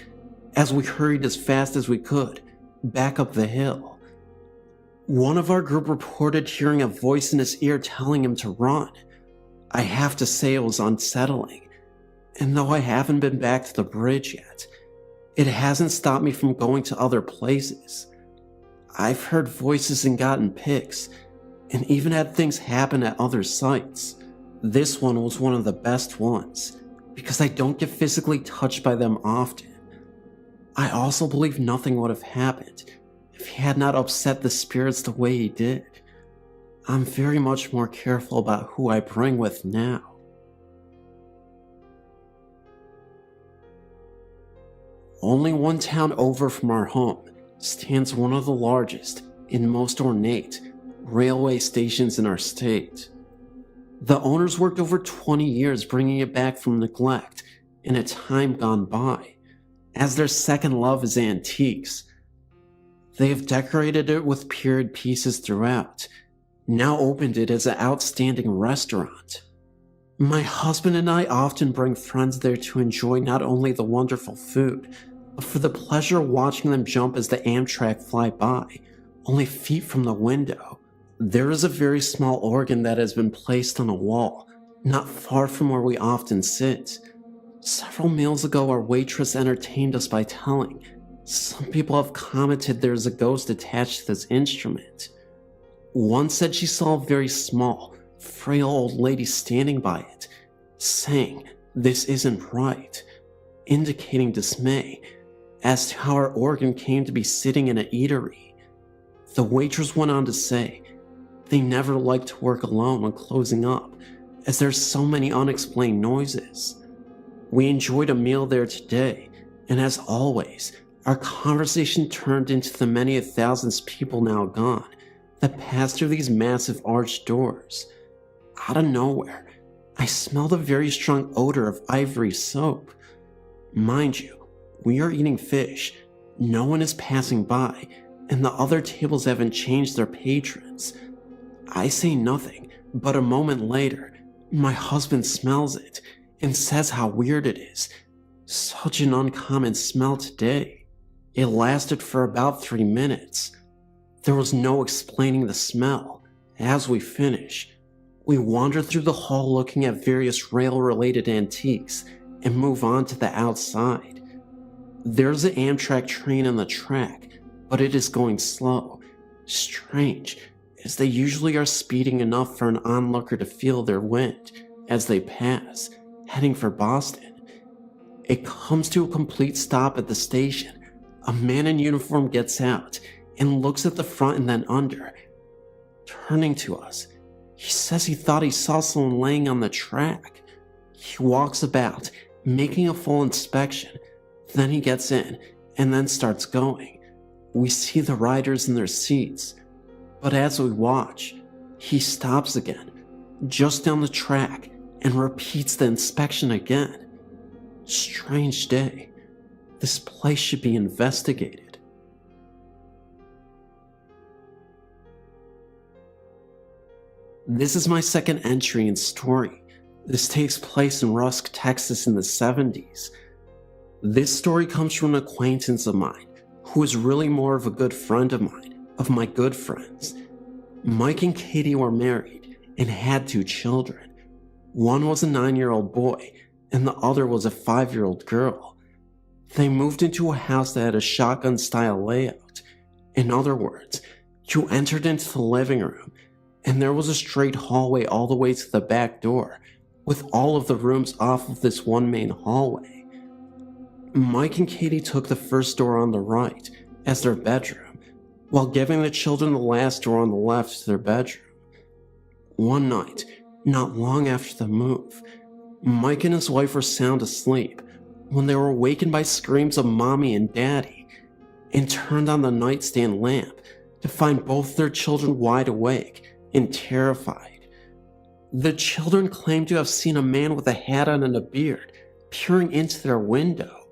as we hurried as fast as we could back up the hill. One of our group reported hearing a voice in his ear telling him to run. I have to say it was unsettling. And though I haven't been back to the bridge yet, it hasn't stopped me from going to other places. I've heard voices and gotten pics, and even had things happen at other sites. This one was one of the best ones, because I don't get physically touched by them often. I also believe nothing would have happened if he had not upset the spirits the way he did. I'm very much more careful about who I bring with now. Only one town over from our home stands one of the largest and most ornate railway stations in our state. The owners worked over 20 years bringing it back from neglect in a time gone by, as their second love is antiques. They have decorated it with period pieces throughout, now opened it as an outstanding restaurant. My husband and I often bring friends there to enjoy not only the wonderful food, but for the pleasure of watching them jump as the Amtrak fly by, only feet from the window. There is a very small organ that has been placed on a wall, not far from where we often sit. Several meals ago, our waitress entertained us by telling some people have commented there is a ghost attached to this instrument. One said she saw a very small, frail old lady standing by it, saying this isn't right, indicating dismay as to how our organ came to be sitting in an eatery. The waitress went on to say they never like to work alone when closing up, as there's so many unexplained noises. We enjoyed a meal there today, and as always, our conversation turned into the many thousands of people now gone that pass through these massive arched doors. Out of nowhere, I smelled a very strong odor of ivory soap. Mind you, we are eating fish, no one is passing by, and the other tables haven't changed their patrons. I say nothing, but a moment later, my husband smells it and says how weird it is. Such an uncommon smell today. It lasted for about 3 minutes. There was no explaining the smell. As we finish, we wander through the hall looking at various rail-related antiques and move on to the outside. There's an Amtrak train on the track, but it is going slow. Strange, as they usually are speeding enough for an onlooker to feel their wind as they pass, heading for Boston. It comes to a complete stop at the station. A man in uniform gets out and looks at the front and then under. Turning to us, he says he thought he saw someone laying on the track. He walks about, making a full inspection. Then he gets in and then starts going. We see the riders in their seats, but as we watch, he stops again, just down the track, and repeats the inspection again. Strange day. This place should be investigated. This is my second entry and story. This takes place in Rusk, Texas in the 70s. This story comes from an acquaintance of mine, who is really more of a good friend of mine, of my good friends. Mike and Katie were married and had 2 children. One was a 9-year-old boy, and the other was a 5-year-old girl. They moved into a house that had a shotgun-style layout. In other words, you entered into the living room, and there was a straight hallway all the way to the back door, with all of the rooms off of this one main hallway. Mike and Katie took the first door on the right as their bedroom, while giving the children the last door on the left to their bedroom. One night, not long after the move, Mike and his wife were sound asleep when they were awakened by screams of Mommy and Daddy, and turned on the nightstand lamp to find both their children wide awake and terrified. The children claimed to have seen a man with a hat on and a beard peering into their window.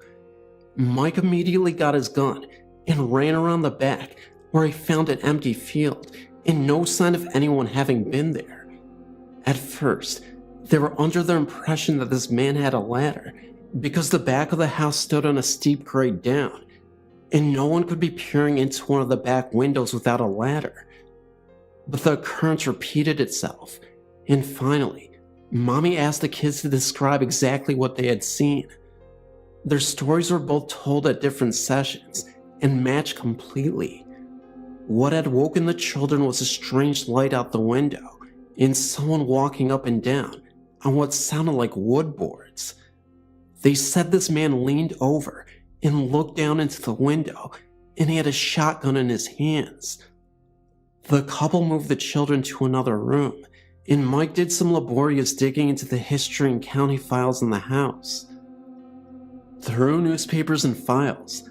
Mike immediately got his gun and ran around the back, where he found an empty field and no sign of anyone having been there. At first, they were under the impression that this man had a ladder because the back of the house stood on a steep grade down, and no one could be peering into one of the back windows without a ladder. But the occurrence repeated itself, and finally, Mommy asked the kids to describe exactly what they had seen. Their stories were both told at different sessions and matched completely. What had woken the children was a strange light out the window and someone walking up and down on what sounded like wood boards. They said this man leaned over and looked down into the window, and he had a shotgun in his hands. The couple moved the children to another room, and Mike did some laborious digging into the history and county files in the house. Through newspapers and files,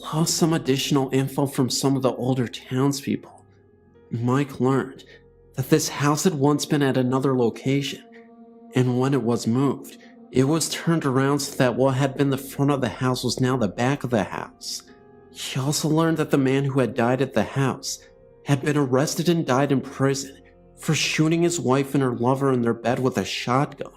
plus some additional info from some of the older townspeople, Mike learned that this house had once been at another location, and when it was moved, it was turned around so that what had been the front of the house was now the back of the house. He also learned that the man who had died at the house had been arrested and died in prison for shooting his wife and her lover in their bed with a shotgun.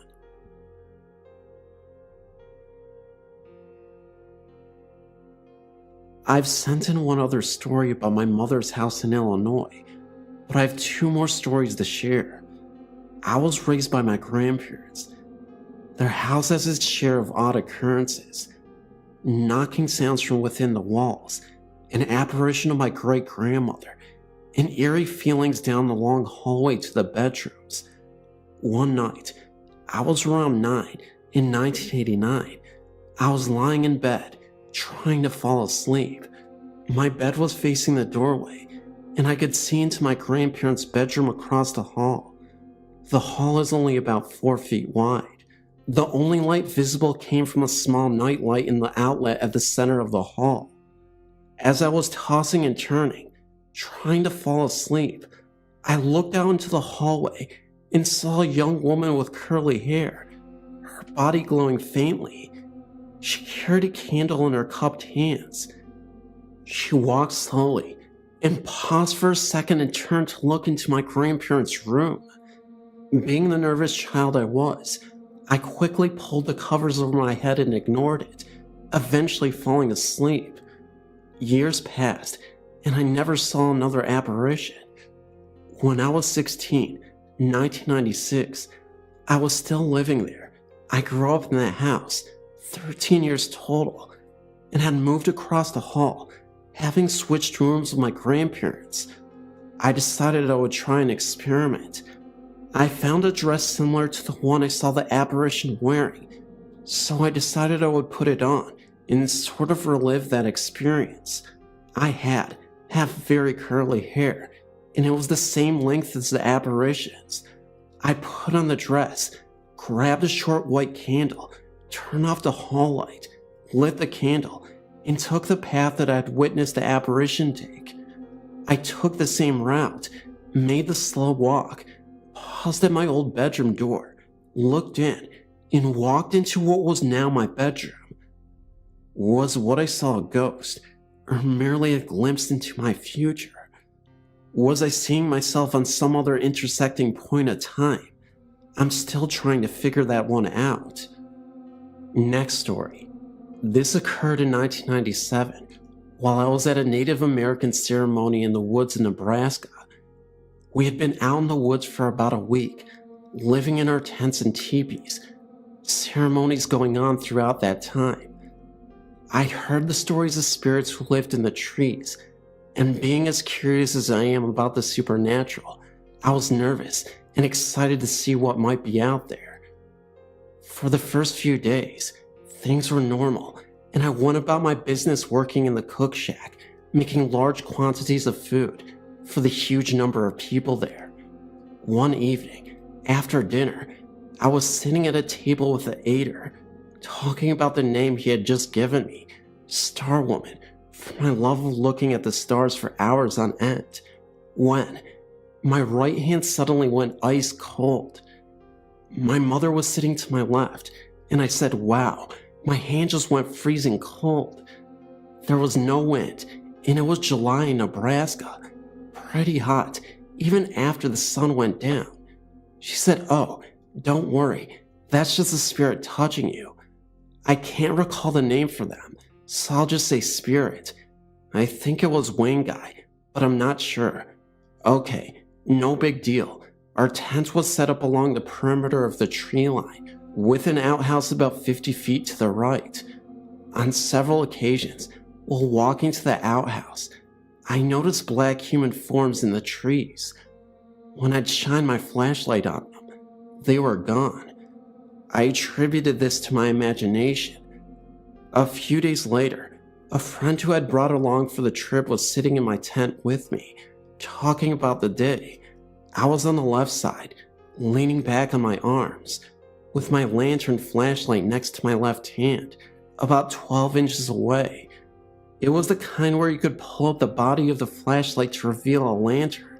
I've sent in one other story about my mother's house in Illinois, but I have 2 more stories to share. I was raised by my grandparents. Their house has its share of odd occurrences. Knocking sounds from within the walls, an apparition of my great-grandmother, and eerie feelings down the long hallway to the bedrooms. One night, I was around 9 in 1989. I was lying in bed, trying to fall asleep. My bed was facing the doorway, and I could see into my grandparents' bedroom across the hall. The hall is only about 4 feet wide. The only light visible came from a small night light in the outlet at the center of the hall. As I was tossing and turning, trying to fall asleep, I looked out into the hallway and saw a young woman with curly hair, her body glowing faintly. She carried a candle in her cupped hands. She walked slowly and paused for a second and turned to look into my grandparents' room. Being the nervous child I was, I quickly pulled the covers over my head and ignored it, eventually falling asleep. Years passed, and I never saw another apparition. When I was 16, 1996, I was still living there. I grew up in that house, 13 years total, and had moved across the hall, having switched rooms with my grandparents. I decided I would try an experiment. I found a dress similar to the one I saw the apparition wearing, so I decided I would put it on and sort of relive that experience. I have very curly hair, and it was the same length as the apparition's. I put on the dress, grabbed a short white candle, turned off the hall light, lit the candle, and took the path that I had witnessed the apparition take. I took the same route, made the slow walk, paused at my old bedroom door, looked in, and walked into what was now my bedroom. Was what I saw a ghost, or merely a glimpse into my future? Was I seeing myself on some other intersecting point of time? I'm still trying to figure that one out. Next story. This occurred in 1997, while I was at a Native American ceremony in the woods in Nebraska. We had been out in the woods for about a week, living in our tents and teepees. Ceremonies going on throughout that time. I'd heard the stories of spirits who lived in the trees, and being as curious as I am about the supernatural, I was nervous and excited to see what might be out there. For the first few days, things were normal, and I went about my business working in the cook shack, making large quantities of food for the huge number of people there. One evening, after dinner, I was sitting at a table with the aider, talking about the name he had just given me, Star Woman, for my love of looking at the stars for hours on end, when my right hand suddenly went ice cold. My mother was sitting to my left, and I said, "Wow, my hand just went freezing cold." There was no wind, and it was July in Nebraska, pretty hot, even after the sun went down. She said, "Oh, don't worry, that's just a spirit touching you." I can't recall the name for them, so I'll just say spirit. I think it was Wayne Guy, but I'm not sure. Okay, no big deal. Our tent was set up along the perimeter of the tree line, with an outhouse about 50 feet to the right. On several occasions, while walking to the outhouse, I noticed black human forms in the trees. When I'd shine my flashlight on them, they were gone. I attributed this to my imagination. A few days later, a friend who had brought along for the trip was sitting in my tent with me, talking about the day. I was on the left side, leaning back on my arms, with my lantern flashlight next to my left hand, about 12 inches away. It was the kind where you could pull up the body of the flashlight to reveal a lantern.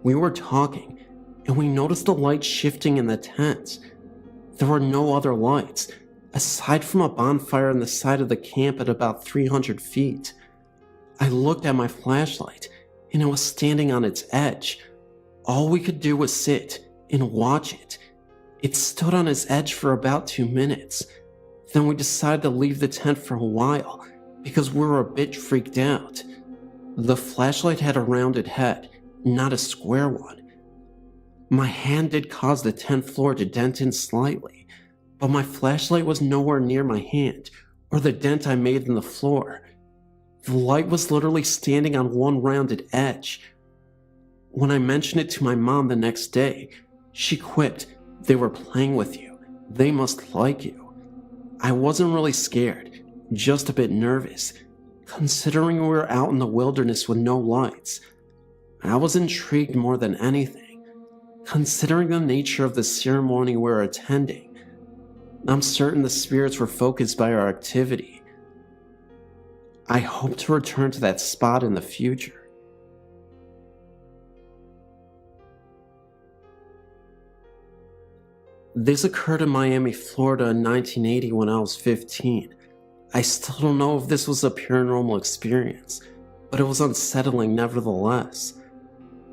We were talking, and we noticed the light shifting in the tent. There were no other lights, aside from a bonfire on the side of the camp at about 300 feet. I looked at my flashlight, and it was standing on its edge. All we could do was sit and watch it. It stood on its edge for about 2 minutes. Then we decided to leave the tent for a while, because we were a bit freaked out. The flashlight had a rounded head, not a square one. My hand did cause the tent floor to dent in slightly, but my flashlight was nowhere near my hand or the dent I made in the floor. The light was literally standing on one rounded edge. When I mentioned it to my mom the next day, she quipped, "They were playing with you. They must like you." I wasn't really scared, just a bit nervous, considering we were out in the wilderness with no lights. I was intrigued more than anything, considering the nature of the ceremony we were attending. I'm certain the spirits were focused by our activity. I hope to return to that spot in the future. This occurred in Miami, Florida in 1980 when I was 15. I still don't know if this was a paranormal experience, but it was unsettling nevertheless.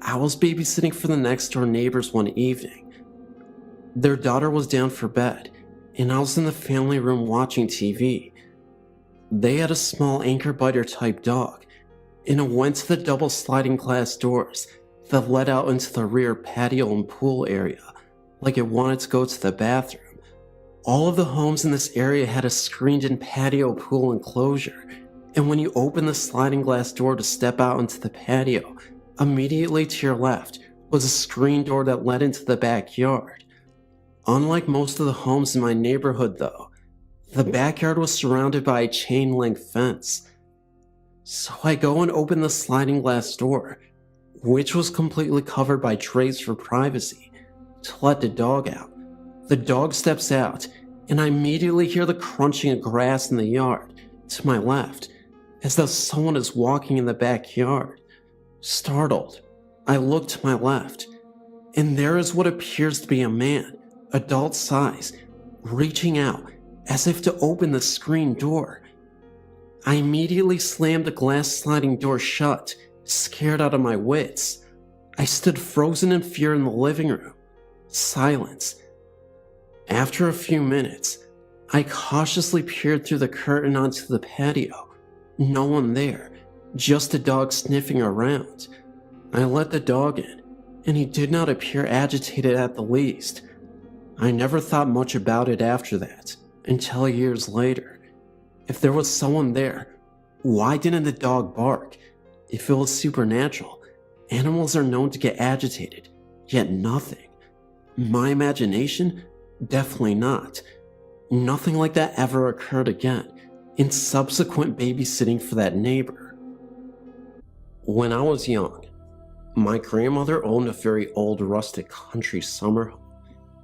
I was babysitting for the next door neighbors one evening. Their daughter was down for bed, and I was in the family room watching TV. They had a small anchor biter type dog, and it went to the double sliding glass doors that led out into the rear patio and pool area, like it wanted to go to the bathroom. All of the homes in this area had a screened-in patio pool enclosure, and when you opened the sliding glass door to step out into the patio, immediately to your left was a screen door that led into the backyard. Unlike most of the homes in my neighborhood though, the backyard was surrounded by a chain-link fence. So I go and open the sliding glass door, which was completely covered by trays for privacy, to let the dog out. The dog steps out, and I immediately hear the crunching of grass in the yard to my left, as though someone is walking in the backyard. Startled, I look to my left, and there is what appears to be a man, adult size, reaching out as if to open the screen door. I immediately slammed the glass sliding door shut, scared out of my wits. I stood frozen in fear in the living room. Silence. After a few minutes, I cautiously peered through the curtain onto the patio. No one there, just a dog sniffing around. I let the dog in, and he did not appear agitated at the least. I never thought much about it after that, until years later. If there was someone there, why didn't the dog bark? If it was supernatural, animals are known to get agitated, yet nothing. My imagination? Definitely not. Nothing like that ever occurred again in subsequent babysitting for that neighbor. When I was young, my grandmother owned a very old rustic country summer home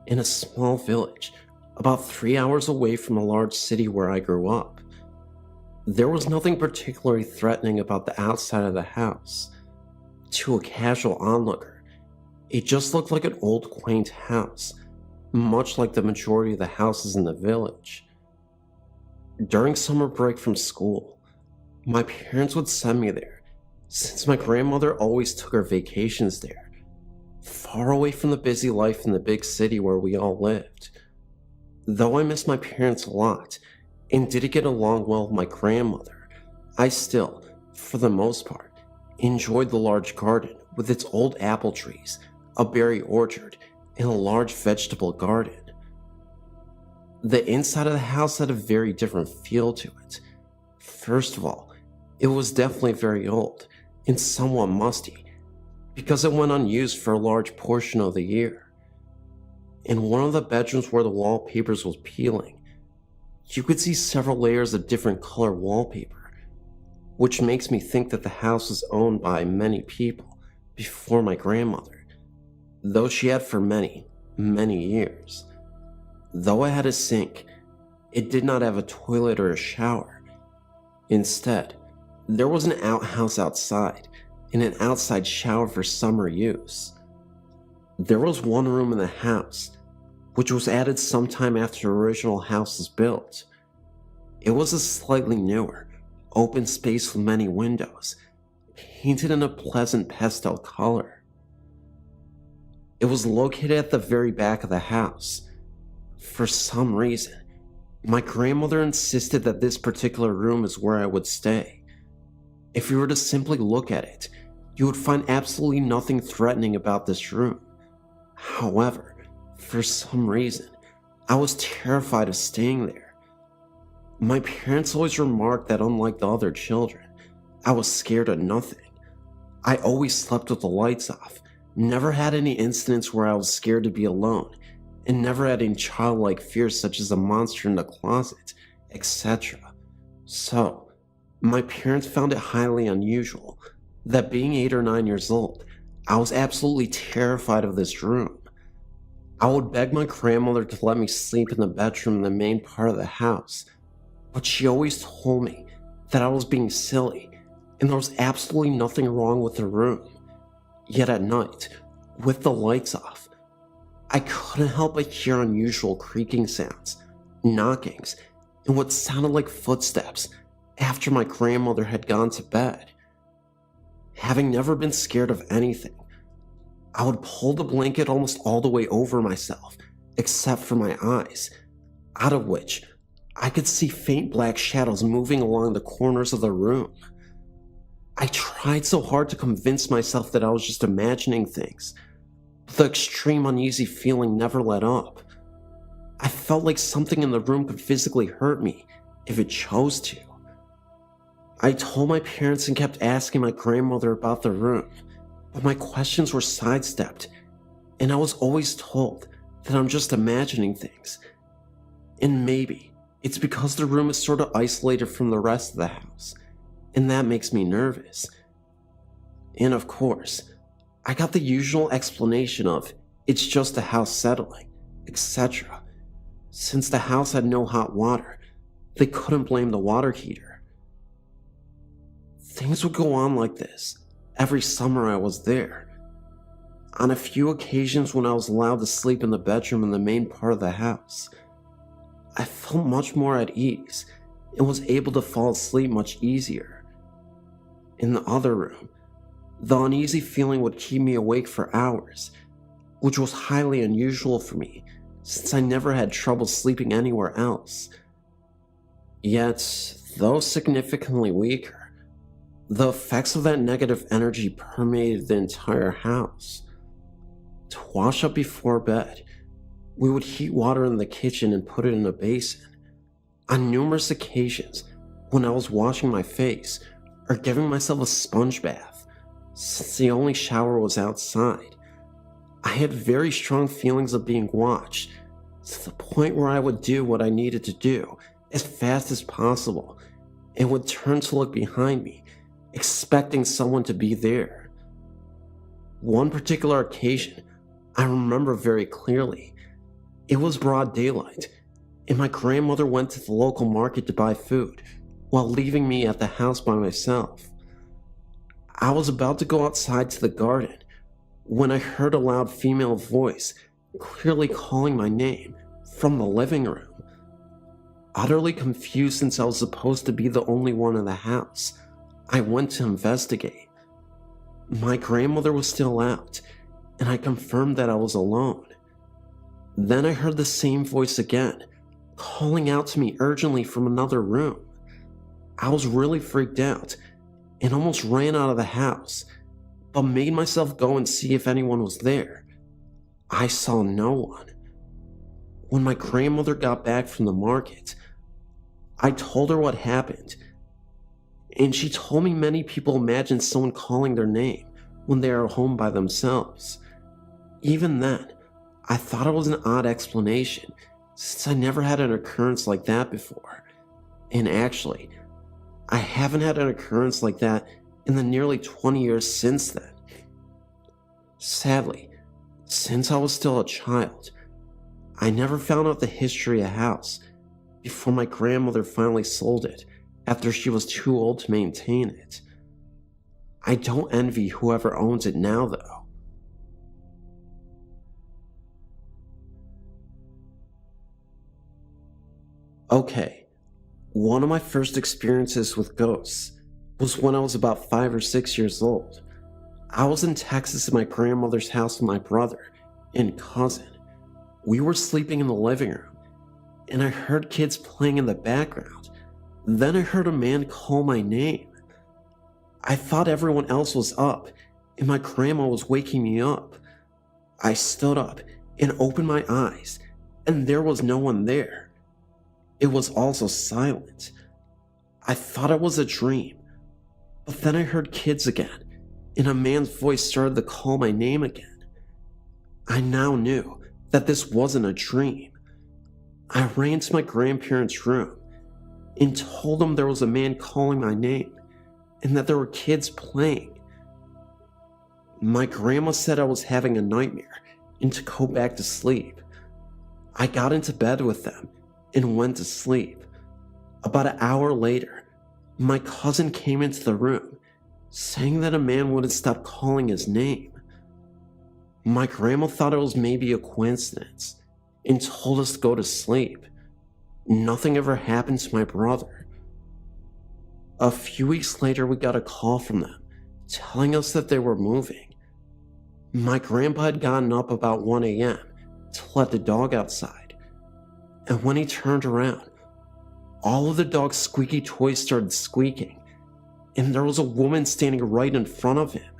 in a small village about 3 hours away from a large city where I grew up. There was nothing particularly threatening about the outside of the house. To a casual onlooker, it just looked like an old quaint house, much like the majority of the houses in the village. During summer break from school, my parents would send me there, since my grandmother always took her vacations there, far away from the busy life in the big city where we all lived. Though I missed my parents a lot, and didn't get along well with my grandmother, I still, for the most part, enjoyed the large garden with its old apple trees, a berry orchard, and a large vegetable garden. The inside of the house had a very different feel to it. First of all, it was definitely very old and somewhat musty because it went unused for a large portion of the year. In one of the bedrooms where the wallpapers was peeling, you could see several layers of different color wallpaper, which makes me think that the house was owned by many people before my grandmother, though she had for many, many years. Though it had a sink, it did not have a toilet or a shower. Instead, there was an outhouse outside and an outside shower for summer use. There was one room in the house, which was added sometime after the original house was built. It was a slightly newer, open space with many windows, painted in a pleasant pastel color. It was located at the very back of the house. For some reason, my grandmother insisted that this particular room is where I would stay. If you were to simply look at it, you would find absolutely nothing threatening about this room. However, for some reason, I was terrified of staying there. My parents always remarked that unlike the other children, I was scared of nothing. I always slept with the lights off, never had any incidents where I was scared to be alone, and never had any childlike fears such as a monster in the closet, etc. So, my parents found it highly unusual that being 8 or 9 years old, I was absolutely terrified of this room. I would beg my grandmother to let me sleep in the bedroom in the main part of the house, but she always told me that I was being silly and there was absolutely nothing wrong with the room. Yet at night, with the lights off, I couldn't help but hear unusual creaking sounds, knockings, and what sounded like footsteps after my grandmother had gone to bed. Having never been scared of anything, I would pull the blanket almost all the way over myself, except for my eyes, out of which I could see faint black shadows moving along the corners of the room. I tried so hard to convince myself that I was just imagining things, but the extreme uneasy feeling never let up. I felt like something in the room could physically hurt me if it chose to. I told my parents and kept asking my grandmother about the room, but my questions were sidestepped, and I was always told that I'm just imagining things. And maybe it's because the room is sort of isolated from the rest of the house, and that makes me nervous. And of course, I got the usual explanation of it's just the house settling, etc. Since the house had no hot water, they couldn't blame the water heater. Things would go on like this every summer I was there. On a few occasions when I was allowed to sleep in the bedroom in the main part of the house, I felt much more at ease and was able to fall asleep much easier. In the other room, the uneasy feeling would keep me awake for hours, which was highly unusual for me since I never had trouble sleeping anywhere else. Yet, though significantly weaker, the effects of that negative energy permeated the entire house. To wash up before bed, we would heat water in the kitchen and put it in a basin. On numerous occasions, when I was washing my face or giving myself a sponge bath, since the only shower was outside, I had very strong feelings of being watched, to the point where I would do what I needed to do as fast as possible and would turn to look behind me, expecting someone to be there. One particular occasion I remember very clearly. It was broad daylight, and my grandmother went to the local market to buy food, while leaving me at the house by myself. I was about to go outside to the garden when I heard a loud female voice clearly calling my name from the living room. Utterly confused since I was supposed to be the only one in the house, I went to investigate. My grandmother was still out, and I confirmed that I was alone. Then I heard the same voice again, calling out to me urgently from another room. I was really freaked out and almost ran out of the house, but made myself go and see if anyone was there. I saw no one. When my grandmother got back from the market, I told her what happened, and she told me many people imagine someone calling their name when they are home by themselves. Even then, I thought it was an odd explanation, since I never had an occurrence like that before. And actually, I haven't had an occurrence like that in the nearly 20 years since then. Sadly, since I was still a child, I never found out the history of the house before my grandmother finally sold it after she was too old to maintain it. I don't envy whoever owns it now, though. Okay, one of my first experiences with ghosts was when I was about 5 or 6 years old. I was in Texas at my grandmother's house with my brother and cousin. We were sleeping in the living room, and I heard kids playing in the background. Then I heard a man call my name. I thought everyone else was up, and my grandma was waking me up. I stood up and opened my eyes, and there was no one there. It was also silent. I thought it was a dream, but then I heard kids again, and a man's voice started to call my name again. I now knew that this wasn't a dream. I ran to my grandparents' room and told them there was a man calling my name and that there were kids playing. My grandma said I was having a nightmare and to go back to sleep. I got into bed with them and went to sleep. About an hour later, my cousin came into the room, saying that a man wouldn't stop calling his name. My grandma thought it was maybe a coincidence and told us to go to sleep. Nothing ever happened to my brother. A few weeks later, we got a call from them, telling us that they were moving. My grandpa had gotten up about 1 a.m. to let the dog outside, and when he turned around, all of the dog's squeaky toys started squeaking, and there was a woman standing right in front of him,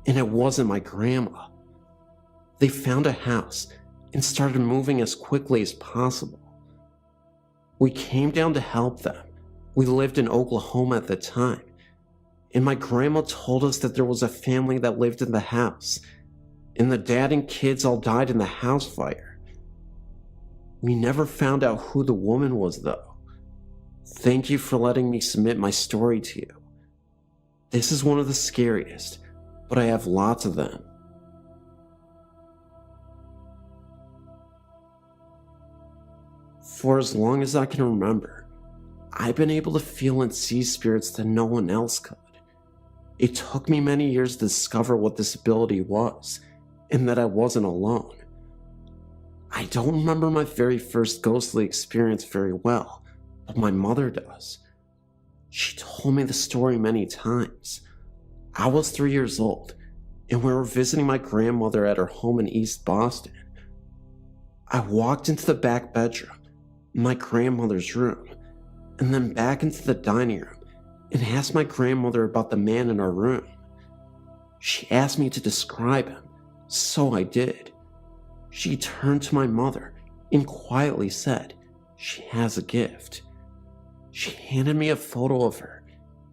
and it wasn't my grandma. They found a house and started moving as quickly as possible. We came down to help them. We lived in Oklahoma at the time, and my grandma told us that there was a family that lived in the house, and the dad and kids all died in the house fire. We never found out who the woman was, though. Thank you for letting me submit my story to you. This is one of the scariest, but I have lots of them. For as long as I can remember, I've been able to feel and see spirits that no one else could. It took me many years to discover what this ability was, and that I wasn't alone. I don't remember my very first ghostly experience very well, but my mother does. She told me the story many times. I was 3 years old, and we were visiting my grandmother at her home in East Boston. I walked into the back bedroom, my grandmother's room, and then back into the dining room and asked my grandmother about the man in her room. She asked me to describe him, so I did. She turned to my mother and quietly said, "She has a gift." She handed me a photo of her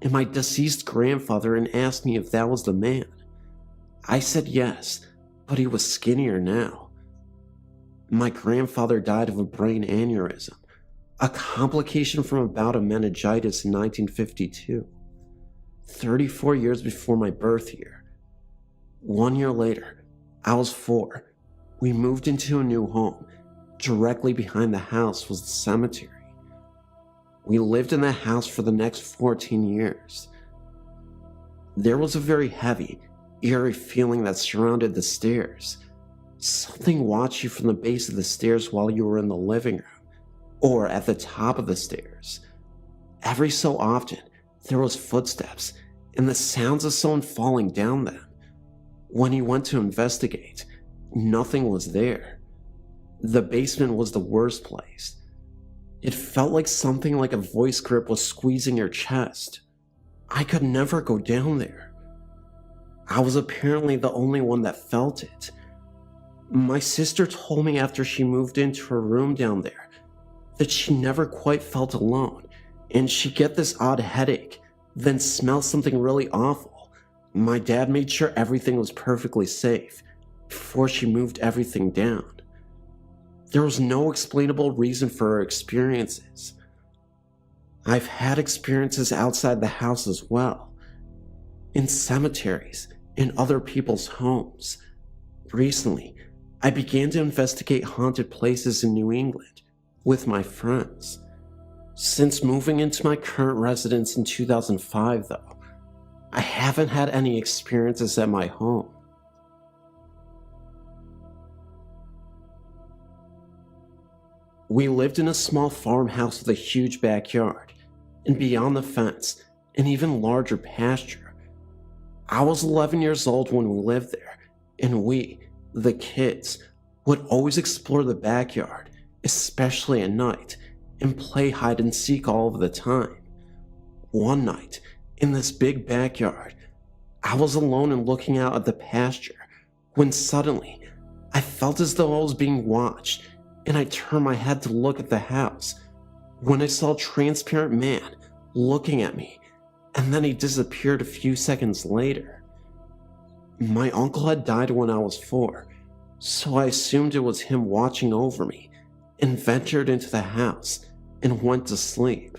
and my deceased grandfather and asked me if that was the man. I said yes, but he was skinnier now. My grandfather died of a brain aneurysm, a complication from a bout of meningitis in 1952, 34 years before my birth year. 1 year later, I was 4. We moved into a new home. Directly behind the house was the cemetery. We lived in that house for the next 14 years. There was a very heavy, eerie feeling that surrounded the stairs. Something watched you from the base of the stairs while you were in the living room, or at the top of the stairs. Every so often, there was footsteps and the sounds of someone falling down them. When he went to investigate, nothing was there. The basement was the worst place. It felt like something like a voice grip was squeezing your chest. I could never go down there. I was apparently the only one that felt it. My sister told me after she moved into her room down there that she never quite felt alone, and she'd get this odd headache, then smell something really awful. My dad made sure everything was perfectly safe before she moved everything down. There was no explainable reason for her experiences. I've had experiences outside the house as well, in cemeteries, in other people's homes. Recently, I began to investigate haunted places in New England with my friends. Since moving into my current residence in 2005, though, I haven't had any experiences at my home. We lived in a small farmhouse with a huge backyard, and beyond the fence, an even larger pasture. I was 11 years old when we lived there, and we, the kids, would always explore the backyard, especially at night, and play hide and seek all of the time. One night, in this big backyard, I was alone and looking out at the pasture, when suddenly, I felt as though I was being watched, and I turned my head to look at the house, when I saw a transparent man looking at me, and then he disappeared a few seconds later. My uncle had died when I was 4, so I assumed it was him watching over me, and ventured into the house and went to sleep.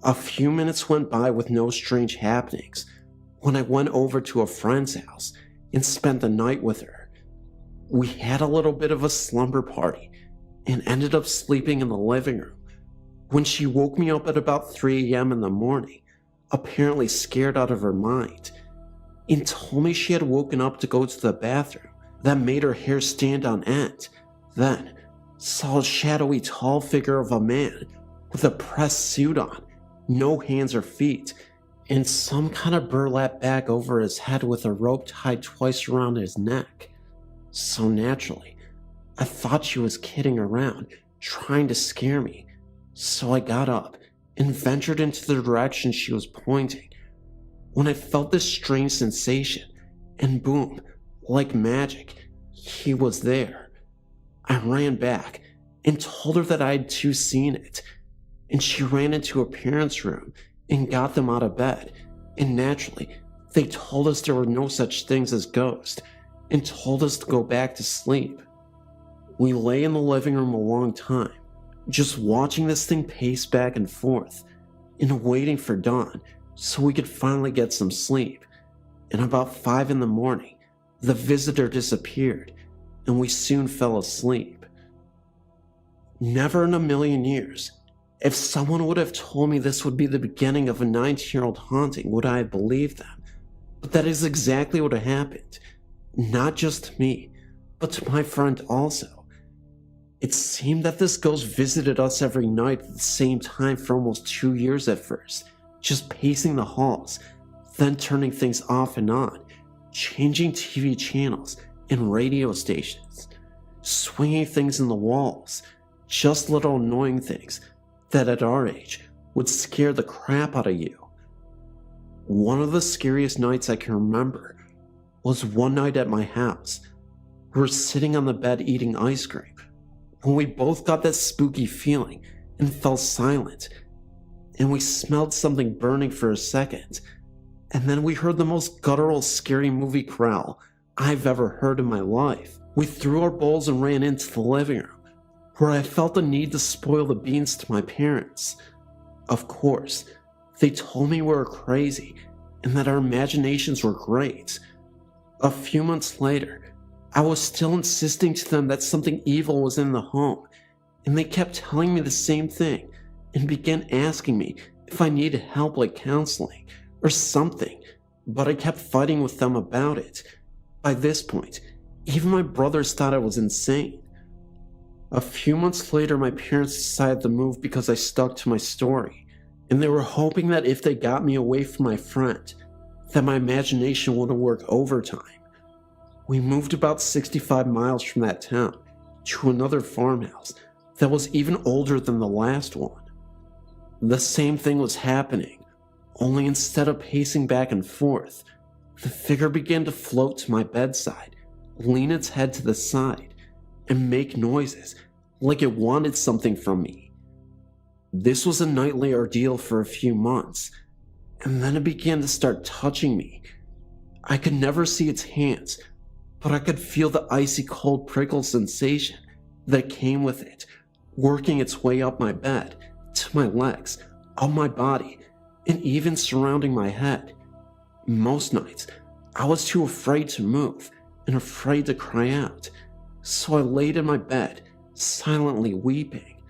A few minutes went by with no strange happenings when I went over to a friend's house and spent the night with her. We had a little bit of a slumber party and ended up sleeping in the living room when she woke me up at about 3 a.m. in the morning, apparently scared out of her mind, and told me she had woken up to go to the bathroom. That made her hair stand on end, then saw a shadowy tall figure of a man with a pressed suit on, no hands or feet, and some kind of burlap bag over his head with a rope tied twice around his neck. So naturally, I thought she was kidding around, trying to scare me, so I got up and ventured into the direction she was pointing, when I felt this strange sensation, and boom, like magic, he was there. I ran back and told her that I had too seen it, and she ran into her parents' room and got them out of bed, and naturally, they told us there were no such things as ghosts, and told us to go back to sleep. We lay in the living room a long time, just watching this thing pace back and forth, and waiting for dawn so we could finally get some sleep. And about 5 in the morning, the visitor disappeared, and we soon fell asleep. Never in a million years, if someone would have told me this would be the beginning of a 19-year-old haunting, would I have believed them. But that is exactly what happened. Not just to me, but to my friend also. It seemed that this ghost visited us every night at the same time for almost 2 years at first, just pacing the halls, then turning things off and on, changing TV channels and radio stations, swinging things in the walls, just little annoying things that at our age would scare the crap out of you. One of the scariest nights I can remember was one night at my house. We were sitting on the bed eating ice cream when we both got that spooky feeling and fell silent, and we smelled something burning for a second, and then we heard the most guttural scary movie growl I've ever heard in my life. We threw our bowls and ran into the living room, where I felt the need to spoil the beans to my parents. Of course, they told me we were crazy and that our imaginations were great. A few months later, I was still insisting to them that something evil was in the home, and they kept telling me the same thing and began asking me if I needed help like counseling or something, but I kept fighting with them about it. By this point, even my brothers thought I was insane. A few months later, my parents decided to move because I stuck to my story, and they were hoping that if they got me away from my friend, that my imagination wouldn't work overtime. We moved about 65 miles from that town to another farmhouse that was even older than the last one. The same thing was happening, only instead of pacing back and forth, the figure began to float to my bedside, lean its head to the side, and make noises like it wanted something from me. This was a nightly ordeal for a few months, and then it began to start touching me. I could never see its hands, but I could feel the icy cold prickle sensation that came with it, working its way up my bed, to my legs, up my body, and even surrounding my head. Most nights, I was too afraid to move and afraid to cry out, so I laid in my bed, silently weeping.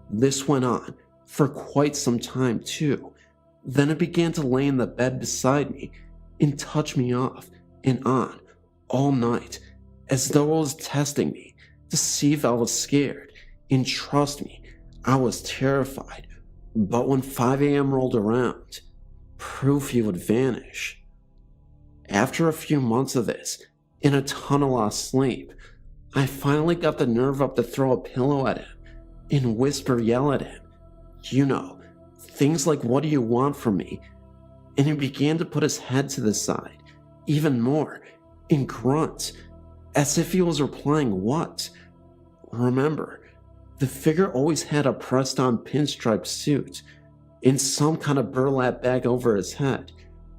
This went on for quite some time too. Then it began to lay in the bed beside me and touch me off and on all night, as though it was testing me to see if I was scared, and trust me, I was terrified. But when 5 a.m. rolled around, proof he would vanish. After a few months of this, in a ton of lost sleep, I finally got the nerve up to throw a pillow at him and yell at him. You know, things like, "What do you want from me?" And he began to put his head to the side, even more, and grunt, as if he was replying, "What?" Remember, the figure always had a pressed-on pinstripe suit, and some kind of burlap bag over his head,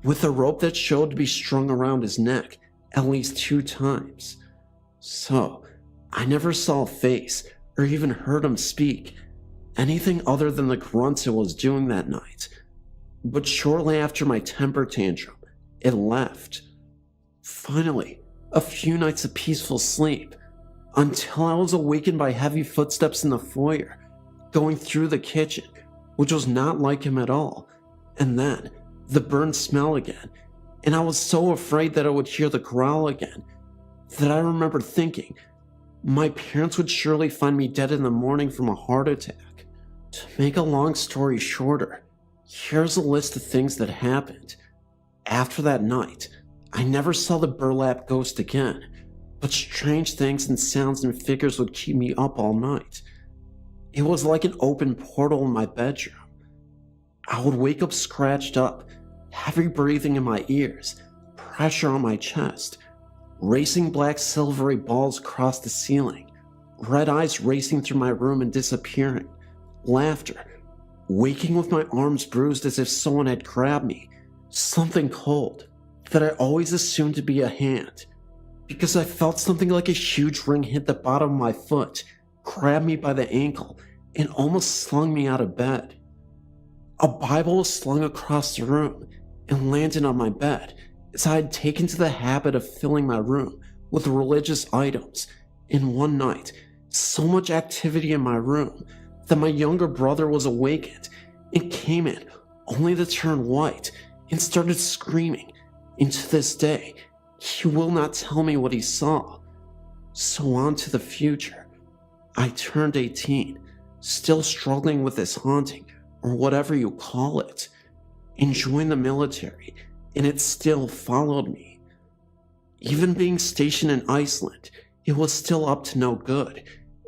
with a rope that showed to be strung around his neck at least 2 times. So, I never saw a face or even heard him speak, anything other than the grunts it was doing that night. But shortly after my temper tantrum, it left. Finally, a few nights of peaceful sleep, until I was awakened by heavy footsteps in the foyer, going through the kitchen, which was not like him at all, and then the burnt smell again, and I was so afraid that I would hear the growl again, that I remember thinking, my parents would surely find me dead in the morning from a heart attack. To make a long story shorter, here's a list of things that happened. After that night, I never saw the burlap ghost again, but strange things and sounds and figures would keep me up all night. It was like an open portal in my bedroom. I would wake up scratched up, heavy breathing in my ears, pressure on my chest, racing black silvery balls across the ceiling, red eyes racing through my room and disappearing, laughter, waking with my arms bruised as if someone had grabbed me, something cold that I always assumed to be a hand, because I felt something like a huge ring hit the bottom of my foot, grabbed me by the ankle, and almost slung me out of bed. A Bible was slung across the room and landed on my bed, as I had taken to the habit of filling my room with religious items. In one night, so much activity in my room that my younger brother was awakened and came in only to turn white and started screaming, and to this day, he will not tell me what he saw. So on to the future. I turned 18, still struggling with this haunting, or whatever you call it, and joined the military, and it still followed me. Even being stationed in Iceland, it was still up to no good,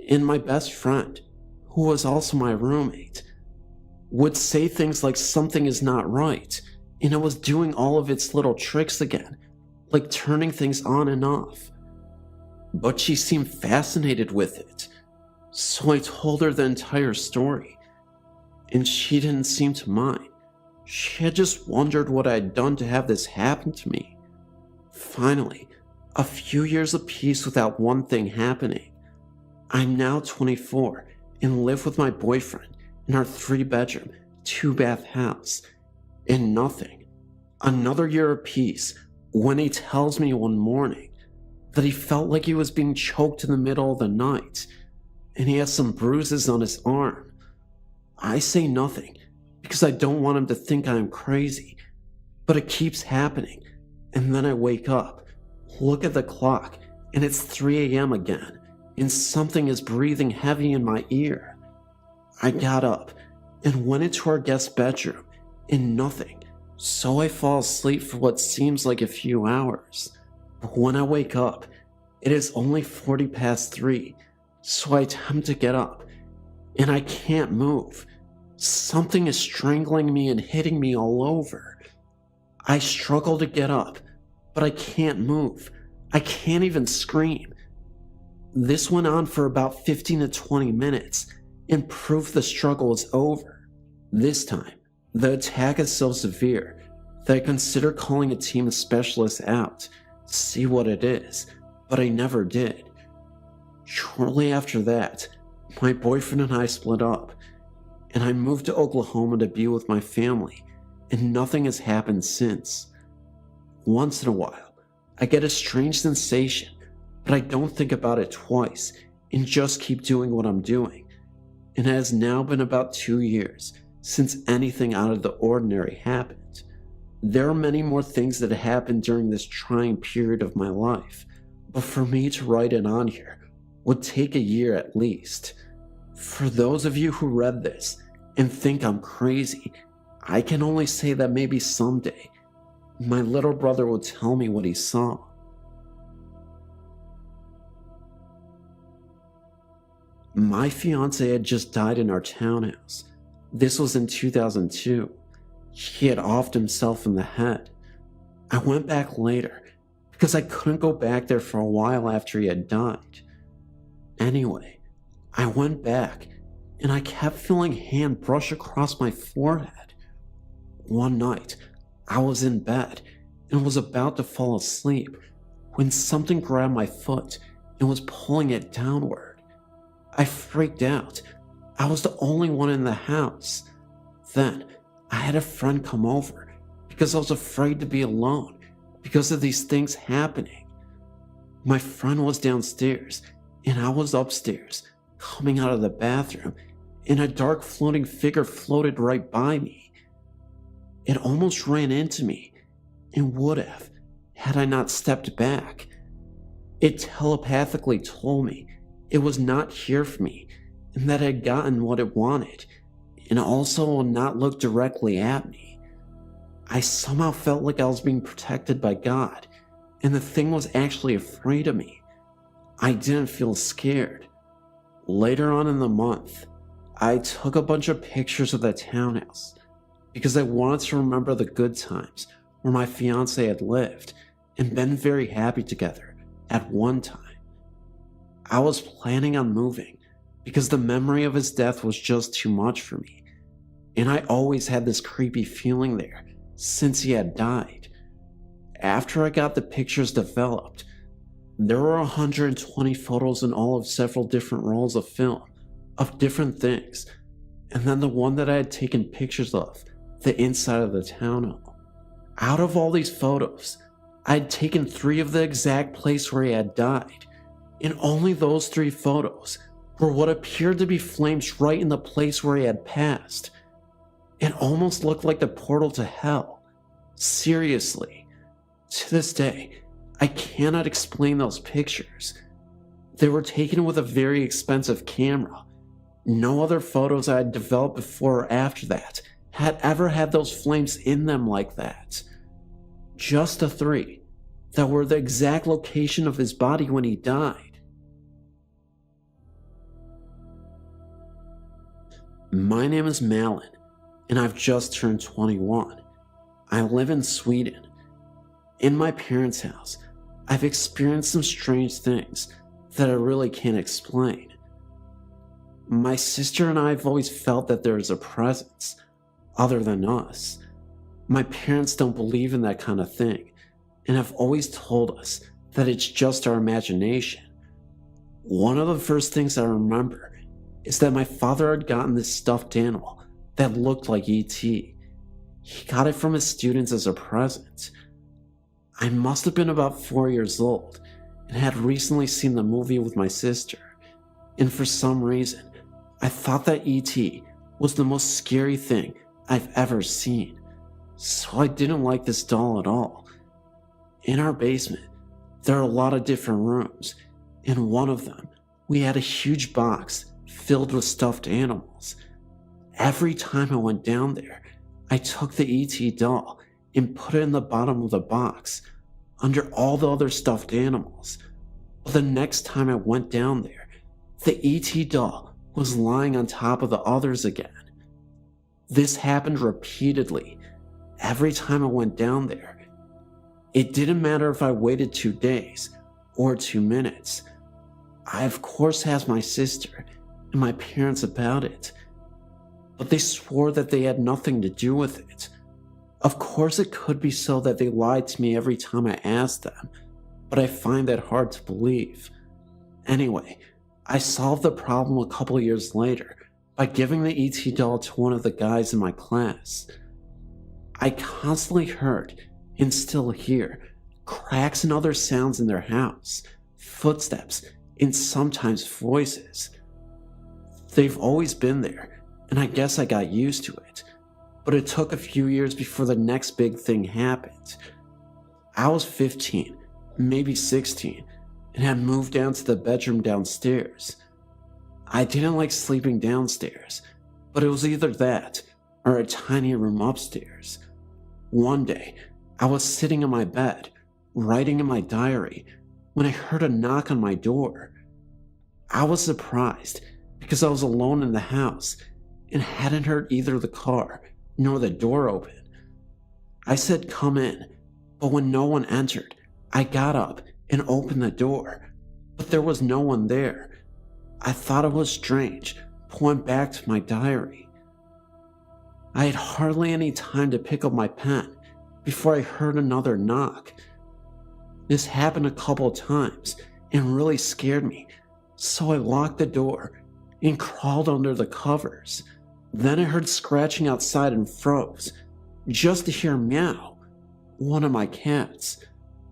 and my best friend, who was also my roommate, would say things like something is not right, and it was doing all of its little tricks again, like turning things on and off. But she seemed fascinated with it, so I told her the entire story, and she didn't seem to mind. She had just wondered what I had done to have this happen to me. Finally, a few years of peace without one thing happening. I'm now 24 and live with my boyfriend in our 3-bedroom, 2-bath house, and nothing. Another year of peace when he tells me one morning that he felt like he was being choked in the middle of the night, and he has some bruises on his arm. I say nothing because I don't want him to think I am crazy, but it keeps happening, and then I wake up, look at the clock, and it's 3 a.m. again, and something is breathing heavy in my ear. I got up and went into our guest bedroom, and nothing, so I fall asleep for what seems like a few hours. But when I wake up, it is only 40 past 3, so I attempt to get up, and I can't move. Something is strangling me and hitting me all over. I struggle to get up, but I can't move. I can't even scream. This went on for about 15 to 20 minutes, and proof the struggle is over. This time, the attack is so severe that I consider calling a team of specialists out to see what it is, but I never did. Shortly after that, my boyfriend and I split up, and I moved to Oklahoma to be with my family, and nothing has happened since. Once in a while, I get a strange sensation, but I don't think about it twice and just keep doing what I'm doing. And it has now been about 2 years since anything out of the ordinary happened. There are many more things that happened during this trying period of my life, but for me to write it on here would take a year at least. For those of you who read this and think I'm crazy, I can only say that maybe someday my little brother will tell me what he saw. My fiance had just died in our townhouse. This was in 2002. He had offed himself in the head. I went back later because I couldn't go back there for a while after he had died. Anyway, I went back and I kept feeling hand brush across my forehead. One night, I was in bed and was about to fall asleep when something grabbed my foot and was pulling it downward. I freaked out. I was the only one in the house. Then, I had a friend come over because I was afraid to be alone because of these things happening. My friend was downstairs and I was upstairs, coming out of the bathroom, and a dark floating figure floated right by me. It almost ran into me and would have had I not stepped back. It telepathically told me it was not here for me and that I had gotten what it wanted, and also will not look directly at me. I somehow felt like I was being protected by God, and the thing was actually afraid of me. I didn't feel scared. Later on in the month, I took a bunch of pictures of the townhouse because I wanted to remember the good times where my fiance had lived and been very happy together at one time. I was planning on moving because the memory of his death was just too much for me, and I always had this creepy feeling there since he had died. After I got the pictures developed, there were 120 photos in all of several different rolls of film of different things, and then the one that I had taken pictures of, the inside of the townhome. Out of all these photos, I had taken 3 of the exact place where he had died, and only those 3 photos were what appeared to be flames right in the place where he had passed. It almost looked like the portal to hell. Seriously. To this day, I cannot explain those pictures. They were taken with a very expensive camera. No other photos I had developed before or after that had ever had those flames in them like that. Just the 3 that were the exact location of his body when he died. My name is Malin, and I've just turned 21. I live in Sweden. In my parents' house, I've experienced some strange things that I really can't explain. My sister and I have always felt that there is a presence other than us. My parents don't believe in that kind of thing and have always told us that it's just our imagination. One of the first things I remember is that my father had gotten this stuffed animal that looked like E.T. He got it from his students as a present. I must have been about 4 years old and had recently seen the movie with my sister, and for some reason, I thought that E.T. was the most scary thing I've ever seen, so I didn't like this doll at all. In our basement, there are a lot of different rooms. In one of them, we had a huge box filled with stuffed animals. Every time I went down there, I took the E.T. doll and put it in the bottom of the box, under all the other stuffed animals. But the next time I went down there, the E.T. doll was lying on top of the others again. This happened repeatedly, every time I went down there. It didn't matter if I waited 2 days or 2 minutes. I of course asked my sister and my parents about it, but they swore that they had nothing to do with it. Of course it could be so that they lied to me every time I asked them, but I find that hard to believe. Anyway, I solved the problem a couple years later by giving the E.T. doll to one of the guys in my class. I constantly heard, and still hear, cracks and other sounds in their house, footsteps, and sometimes voices. They've always been there, and I guess I got used to it, but it took a few years before the next big thing happened. I was 15, maybe 16, and had moved down to the bedroom downstairs. I didn't like sleeping downstairs, but it was either that or a tiny room upstairs. One day, I was sitting in my bed, writing in my diary, when I heard a knock on my door. I was surprised because I was alone in the house and hadn't heard either the car nor the door open. I said, "Come in," but when no one entered, I got up and opened the door, but there was no one there. I thought it was strange, but went back to my diary. I had hardly any time to pick up my pen before I heard another knock. This happened a couple times and really scared me, so I locked the door and crawled under the covers. Then I heard scratching outside and froze, just to hear meow, one of my cats.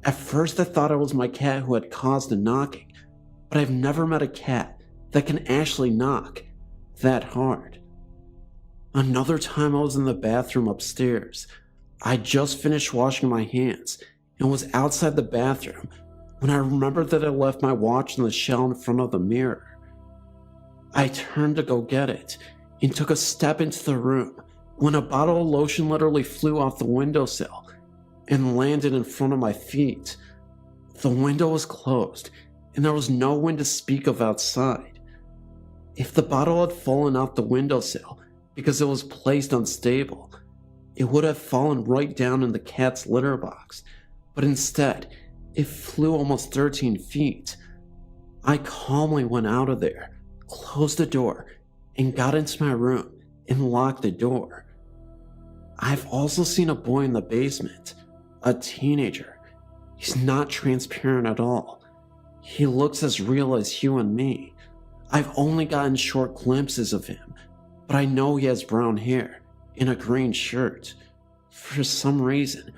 At first I thought it was my cat who had caused the knocking, but I've never met a cat that can actually knock that hard. Another time I was in the bathroom upstairs. I just finished washing my hands and was outside the bathroom when I remembered that I left my watch on the shelf in front of the mirror. I turned to go get it and took a step into the room when a bottle of lotion literally flew off the windowsill and landed in front of my feet. The window was closed and there was no wind to speak of outside. If the bottle had fallen off the windowsill because it was placed unstable, it would have fallen right down in the cat's litter box, but instead, it flew almost 13 feet. I calmly went out of there, closed the door, and got into my room and locked the door. I've also seen a boy in the basement, a teenager. He's not transparent at all. He looks as real as you and me. I've only gotten short glimpses of him, but I know he has brown hair and a green shirt. For some reason,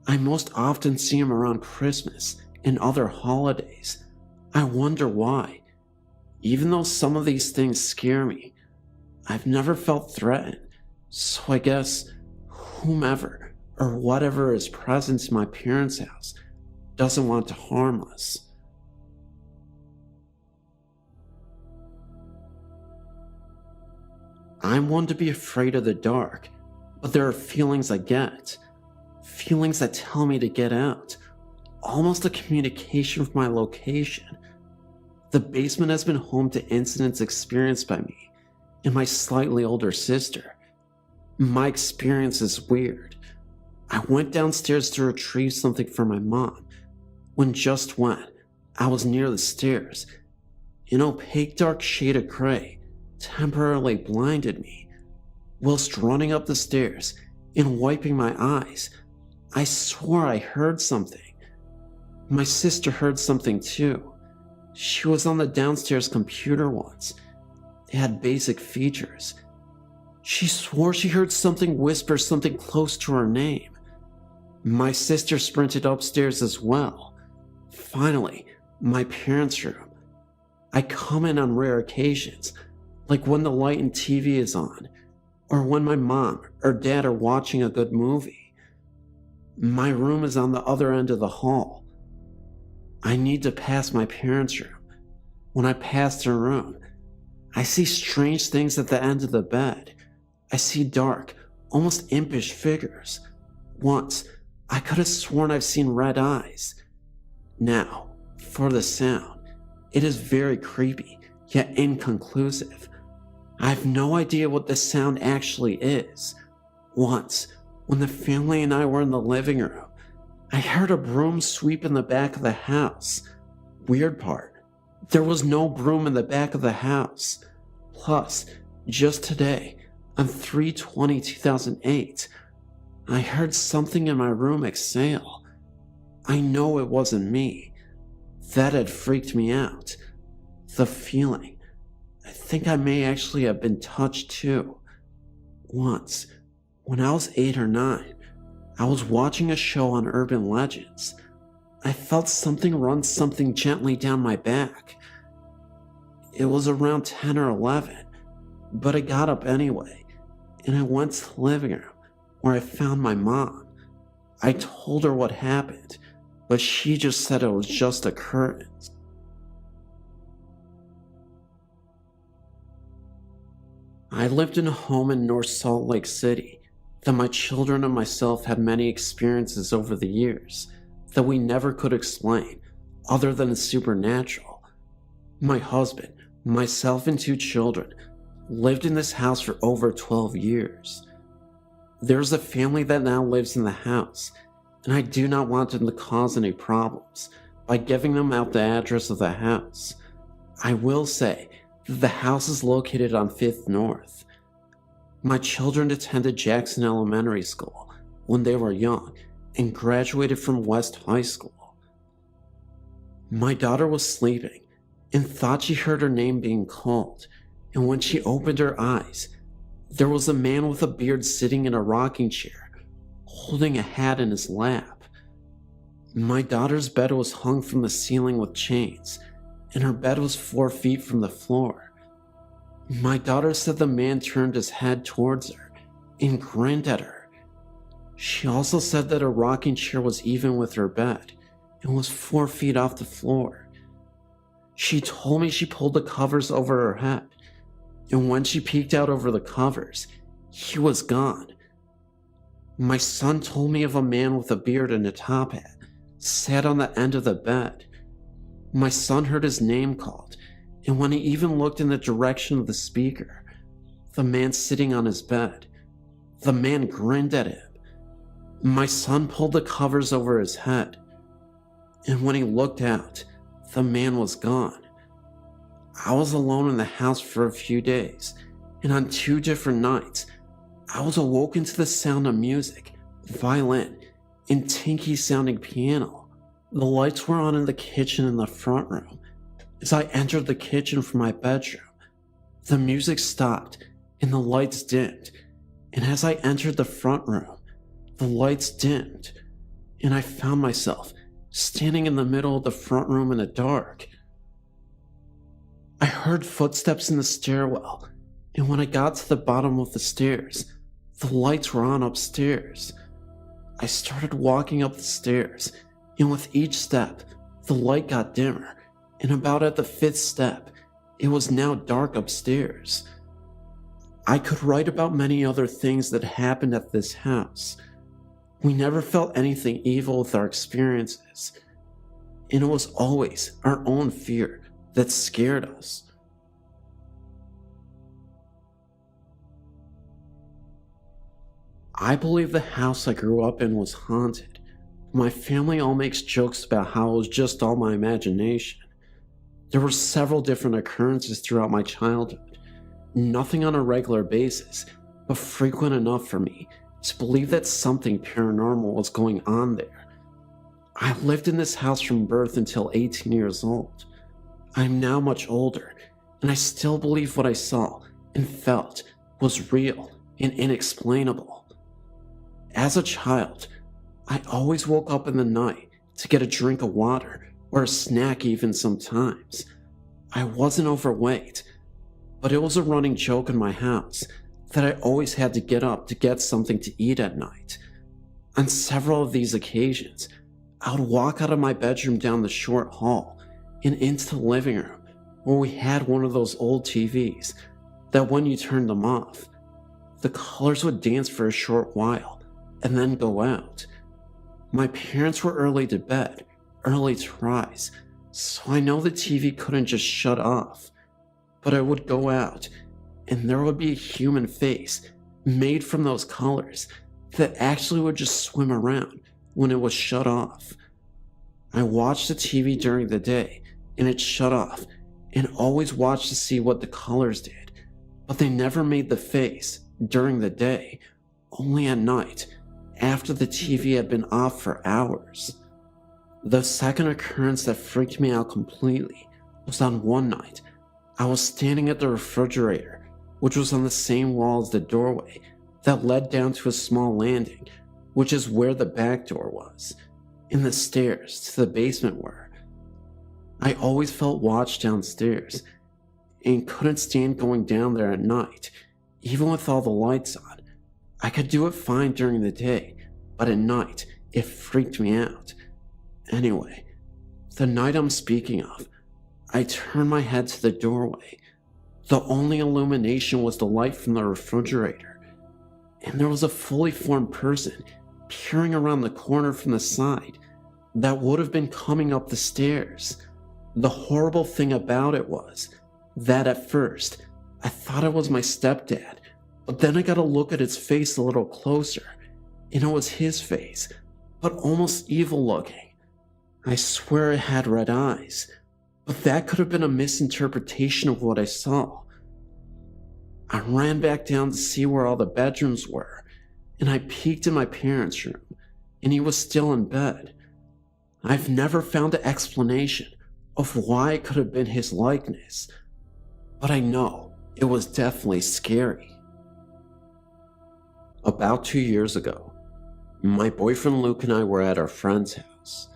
I most often see him around Christmas and other holidays. I wonder why. Even though some of these things scare me, I've never felt threatened, so I guess whomever or whatever is present in my parents' house doesn't want to harm us. I'm one to be afraid of the dark, but there are feelings I get. Feelings that tell me to get out. Almost a communication from my location. The basement has been home to incidents experienced by me and my slightly older sister. My experience is weird. I went downstairs to retrieve something for my mom, when I was near the stairs. An opaque dark shade of gray temporarily blinded me. Whilst running up the stairs and wiping my eyes, I swore I heard something. My sister heard something too. She was on the downstairs computer once. It had basic features. She swore she heard something whisper something close to her name. My sister sprinted upstairs as well. Finally, my parents' room. I come in on rare occasions, like when the light and TV is on, or when my mom or dad are watching a good movie. My room is on the other end of the hall. I need to pass my parents' room. When I pass their room, I see strange things at the end of the bed. I see dark, almost impish figures. Once, I could have sworn I've seen red eyes. Now, for the sound, it is very creepy, yet inconclusive. I have no idea what the sound actually is. Once, when the family and I were in the living room, I heard a broom sweep in the back of the house. Weird part, there was no broom in the back of the house. Plus, just today, on 3/20/2008, I heard something in my room exhale. I know it wasn't me. That had freaked me out. The feeling. I think I may actually have been touched too. Once, when I was 8 or 9, I was watching a show on urban legends. I felt something run something gently down my back. It was around 10 or 11, but I got up anyway, and I went to the living room where I found my mom. I told her what happened, but she just said it was just a curtain. I lived in a home in North Salt Lake City that my children and myself had many experiences over the years that we never could explain other than it's supernatural. My husband, myself, and 2 children lived in this house for over 12 years. There's a family that now lives in the house, and I do not want them to cause any problems by giving them out the address of the house. I will say that the house is located on 5th North. My children attended Jackson Elementary School when they were young and graduated from West High School. My daughter was sleeping and thought she heard her name being called, and when she opened her eyes, there was a man with a beard sitting in a rocking chair, holding a hat in his lap. My daughter's bed was hung from the ceiling with chains, and her bed was 4 feet from the floor. My daughter said the man turned his head towards her and grinned at her. She also said that her rocking chair was even with her bed and was 4 feet off the floor. She told me she pulled the covers over her head, and when she peeked out over the covers, he was gone. My son told me of a man with a beard and a top hat sat on the end of the bed. My son heard his name called, and when he even looked in the direction of the speaker, the man sitting on his bed, the man grinned at him. My son pulled the covers over his head, and when he looked out, the man was gone. I was alone in the house for a few days, and on 2 different nights, I was awoken to the sound of music, violin, and tinky sounding piano. The lights were on in the kitchen and the front room. As I entered the kitchen from my bedroom, the music stopped and the lights dimmed, and as I entered the front room, the lights dimmed, and I found myself standing in the middle of the front room in the dark. I heard footsteps in the stairwell, and when I got to the bottom of the stairs, the lights were on upstairs. I started walking up the stairs, and with each step, the light got dimmer, and about at the 5th step, it was now dark upstairs. I could write about many other things that happened at this house. We never felt anything evil with our experiences, and it was always our own fear that scared us. I believe the house I grew up in was haunted. My family all makes jokes about how it was just all my imagination. There were several different occurrences throughout my childhood, nothing on a regular basis, but frequent enough for me to believe that something paranormal was going on there. I lived in this house from birth until 18 years old. I'm now much older, and I still believe what I saw and felt was real and inexplainable. As a child, I always woke up in the night to get a drink of water or a snack even sometimes. I wasn't overweight, but it was a running joke in my house that I always had to get up to get something to eat at night. On several of these occasions, I would walk out of my bedroom down the short hall and into the living room where we had one of those old TVs that when you turned them off, the colors would dance for a short while and then go out. My parents were early to bed, early to rise, so I know the TV couldn't just shut off. But I would go out, and there would be a human face made from those colors that actually would just swim around when it was shut off. I watched the TV during the day, and it shut off, and always watched to see what the colors did, but they never made the face during the day, only at night, after the TV had been off for hours. The second occurrence that freaked me out completely was on one night. I was standing at the refrigerator, which was on the same wall as the doorway that led down to a small landing, which is where the back door was, and the stairs to the basement were. I always felt watched downstairs, and couldn't stand going down there at night, even with all the lights on. I could do it fine during the day, but at night, it freaked me out. Anyway, the night I'm speaking of, I turned my head to the doorway. The only illumination was the light from the refrigerator, and there was a fully formed person peering around the corner from the side that would have been coming up the stairs. The horrible thing about it was that at first, I thought it was my stepdad, but then I got a look at his face a little closer, and it was his face, but almost evil looking. I swear it had red eyes, but that could have been a misinterpretation of what I saw. I ran back down to see where all the bedrooms were, and I peeked in my parents' room, and he was still in bed. I've never found an explanation of why it could have been his likeness, but I know it was definitely scary. About 2 years ago, my boyfriend Luke and I were at our friend's house.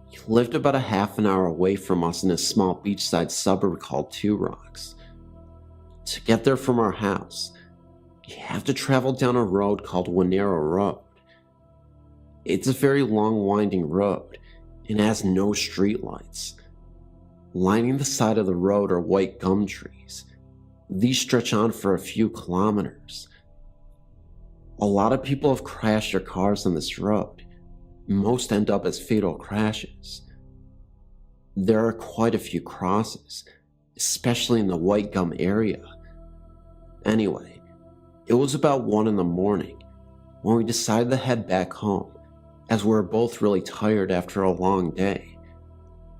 He lived about a half an hour away from us in a small beachside suburb called Two Rocks. To get there from our house, you have to travel down a road called Winero Road. It's a very long winding road and has no streetlights. Lining the side of the road are white gum trees. These stretch on for a few kilometers. A lot of people have crashed their cars on this road. Most end up as fatal crashes. There are quite a few crosses, especially in the white gum area. Anyway, it was about 1 in the morning when we decided to head back home, as we were both really tired after a long day.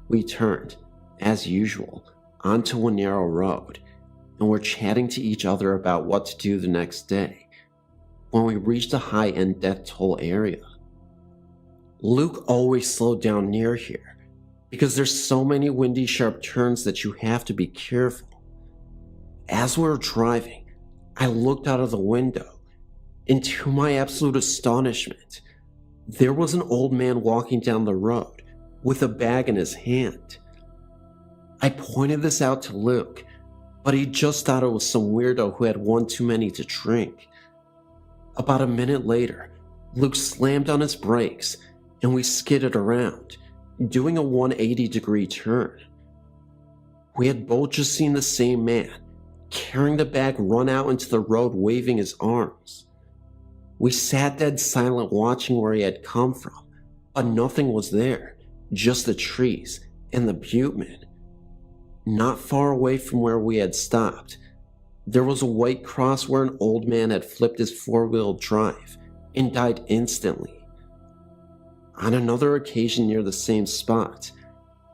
We turned, as usual, onto Winero Road, and were chatting to each other about what to do the next day when we reached a high-end death toll area. Luke always slowed down near here because there's so many windy, sharp turns that you have to be careful. As we were driving, I looked out of the window, and to my absolute astonishment, there was an old man walking down the road with a bag in his hand. I pointed this out to Luke, but he just thought it was some weirdo who had one too many to drink. About a minute later, Luke slammed on his brakes and we skidded around, doing a 180-degree turn. We had both just seen the same man carrying the bag, run out into the road waving his arms. We sat dead silent watching where he had come from, but nothing was there, just the trees and the butte man. Not far away from where we had stopped, there was a white cross where an old man had flipped his four-wheel drive and died instantly. On another occasion near the same spot,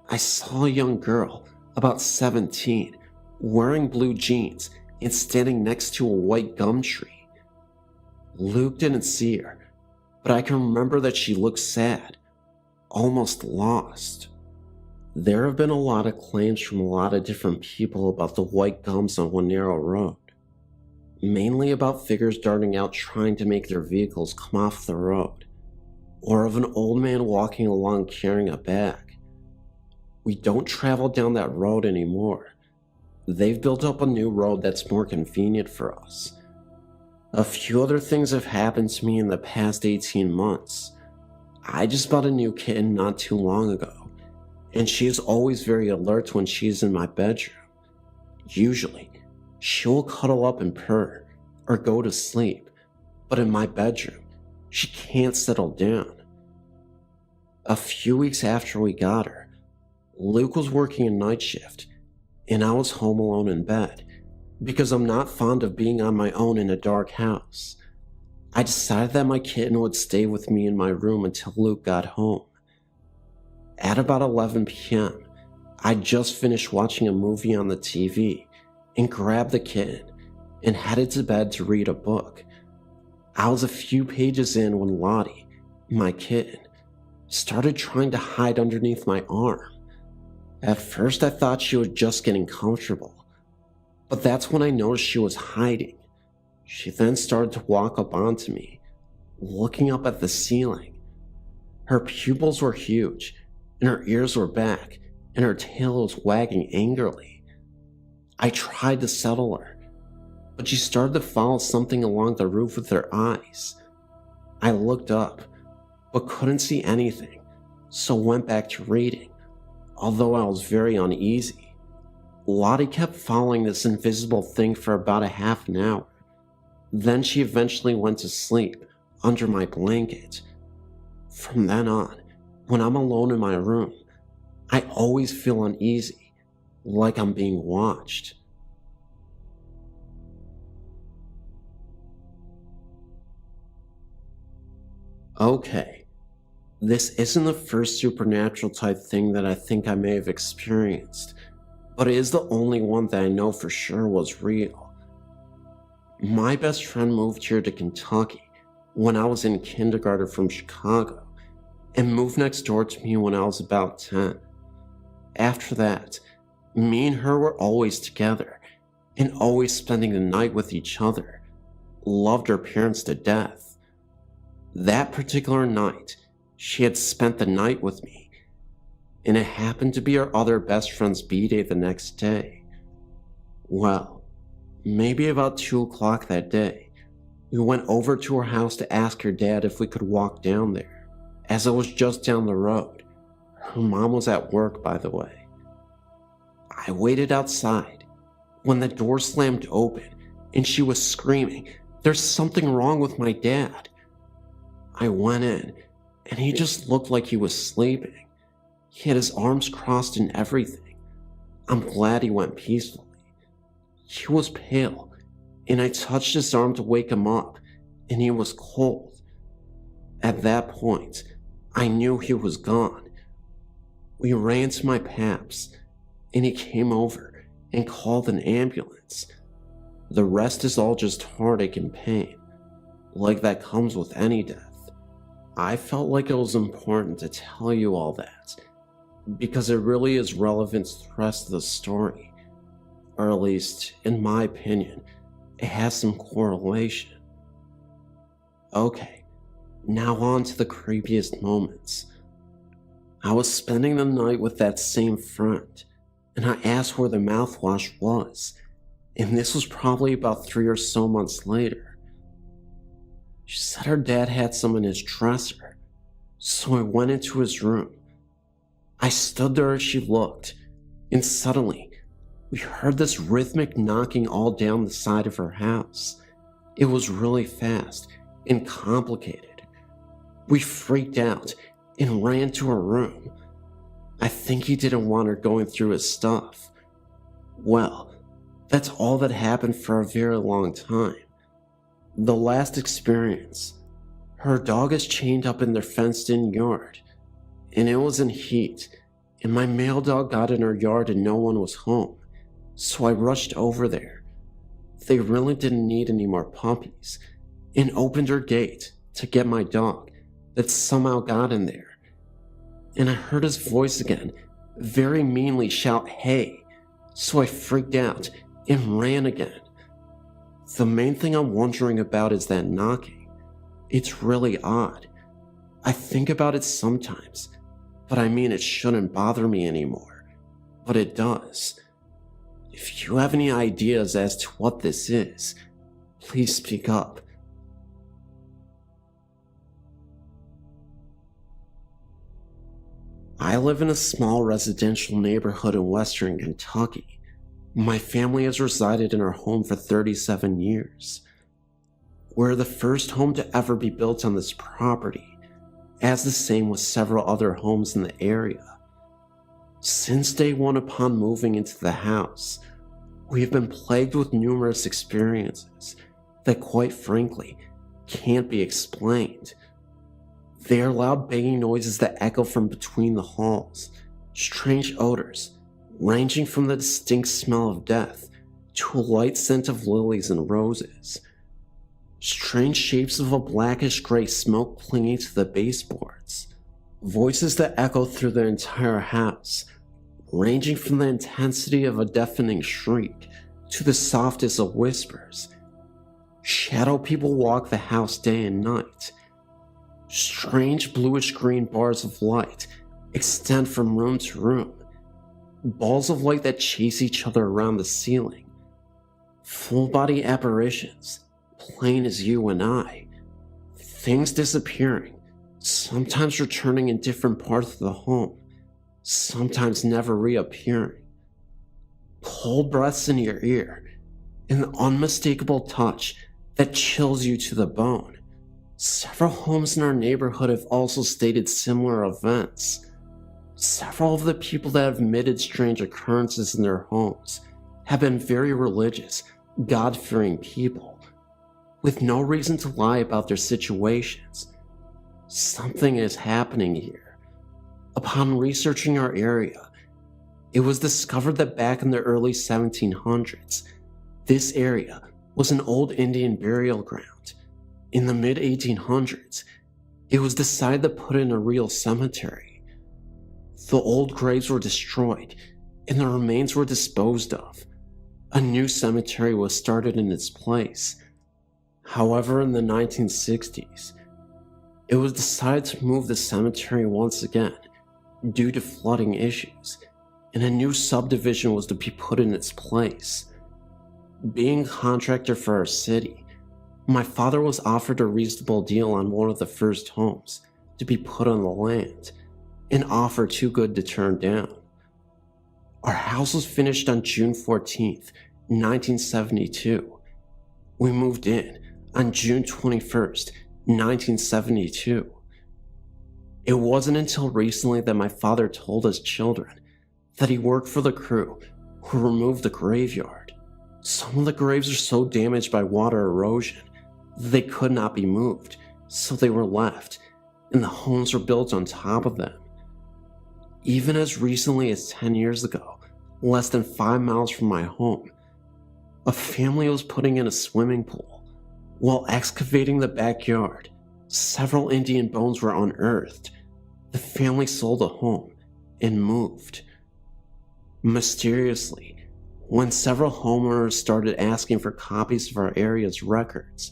I saw a young girl, about 17, wearing blue jeans and standing next to a white gum tree. Luke didn't see her, but I can remember that she looked sad, almost lost. There have been a lot of claims from a lot of different people about the white gums on one narrow road, mainly about figures darting out trying to make their vehicles come off the road, or of an old man walking along carrying a bag. We don't travel down that road anymore. They've built up a new road that's more convenient for us. A few other things have happened to me in the past 18 months. I just bought a new kitten not too long ago, and she is always very alert when she is in my bedroom. Usually, she will cuddle up and purr, or go to sleep, but in my bedroom, she can't settle down. A few weeks after we got her, Luke was working a night shift, and I was home alone in bed, because I'm not fond of being on my own in a dark house. I decided that my kitten would stay with me in my room until Luke got home. At about 11 p.m., I just finished watching a movie on the TV and grabbed the kitten and headed to bed to read a book. I was a few pages in when Lottie, my kitten, started trying to hide underneath my arm. At first I thought she was just getting comfortable, but that's when I noticed she was hiding. She then started to walk up onto me, looking up at the ceiling. Her pupils were huge, and her ears were back, and her tail was wagging angrily. I tried to settle her, but she started to follow something along the roof with her eyes. I looked up, but couldn't see anything, so went back to reading, although I was very uneasy. Lottie kept following this invisible thing for about a half an hour. Then she eventually went to sleep under my blanket. From then on, when I'm alone in my room, I always feel uneasy, like I'm being watched. Okay, this isn't the first supernatural type thing that I think I may have experienced, but it is the only one that I know for sure was real. My best friend moved here to Kentucky when I was in kindergarten from Chicago, and moved next door to me when I was about 10. After that, me and her were always together, and always spending the night with each other. Loved her parents to death. That particular night, she had spent the night with me, and it happened to be our other best friend's b-day the next day. Well, maybe about 2 o'clock that day, we went over to her house to ask her dad if we could walk down there, as it was just down the road. Her mom was at work, by the way. I waited outside when the door slammed open and she was screaming, "There's something wrong with my dad." I went in and he just looked like he was sleeping. He had his arms crossed and everything. I'm glad he went peacefully. He was pale, and I touched his arm to wake him up, and he was cold. At that point, I knew he was gone. We ran to my paps, and he came over and called an ambulance. The rest is all just heartache and pain, like that comes with any death. I felt like it was important to tell you all that, because it really is relevant to the rest of the story, or at least, in my opinion, it has some correlation. Okay, now on to the creepiest moments. I was spending the night with that same friend, and I asked where the mouthwash was, and this was probably about 3 or so months later. She said her dad had some in his dresser, so I went into his room. I stood there as she looked, and suddenly, we heard this rhythmic knocking all down the side of her house. It was really fast and complicated. We freaked out and ran to her room. I think he didn't want her going through his stuff. Well, that's all that happened for a very long time. The last experience, her dog is chained up in their fenced-in yard, and it was in heat, and my male dog got in her yard and no one was home, so I rushed over there. They really didn't need any more puppies, and opened her gate to get my dog that somehow got in there. And I heard his voice again, very meanly shout, "Hey," so I freaked out and ran again. The main thing I'm wondering about is that knocking. It's really odd. I think about it sometimes, but I mean it shouldn't bother me anymore, but it does. If you have any ideas as to what this is, please speak up. I live in a small residential neighborhood in western Kentucky. My family has resided in our home for 37 years. We're the first home to ever be built on this property, as the same with several other homes in the area. Since day one upon moving into the house, we have been plagued with numerous experiences that, quite frankly, can't be explained. They are loud banging noises that echo from between the halls, strange odors, ranging from the distinct smell of death to a light scent of lilies and roses. Strange shapes of a blackish-gray smoke clinging to the baseboards. Voices that echo through the entire house, ranging from the intensity of a deafening shriek to the softest of whispers. Shadow people walk the house day and night. Strange bluish-green bars of light extend from room to room. Balls of light that chase each other around the ceiling. Full-body apparitions, plain as you and I. Things disappearing, sometimes returning in different parts of the home, sometimes never reappearing. Cold breaths in your ear, an unmistakable touch that chills you to the bone. Several homes in our neighborhood have also stated similar events. Several of the people that have admitted strange occurrences in their homes have been very religious, God-fearing people, with no reason to lie about their situations. Something is happening here. Upon researching our area, it was discovered that back in the early 1700s, this area was an old Indian burial ground. In the mid-1800s, it was decided to put in a real cemetery. The old graves were destroyed, and the remains were disposed of. A new cemetery was started in its place. However, in the 1960s, it was decided to move the cemetery once again due to flooding issues, and a new subdivision was to be put in its place. Being a contractor for our city, my father was offered a reasonable deal on one of the first homes to be put on the land, an offer too good to turn down. Our house was finished on June 14th, 1972. We moved in on June 21st, 1972. It wasn't until recently that my father told us children that he worked for the crew who removed the graveyard. Some of the graves are so damaged by water erosion that they could not be moved, so they were left, and the homes were built on top of them. Even as recently as 10 years ago, less than 5 miles from my home, a family was putting in a swimming pool. While excavating the backyard, several Indian bones were unearthed. The family sold the home and moved. Mysteriously, when several homeowners started asking for copies of our area's records,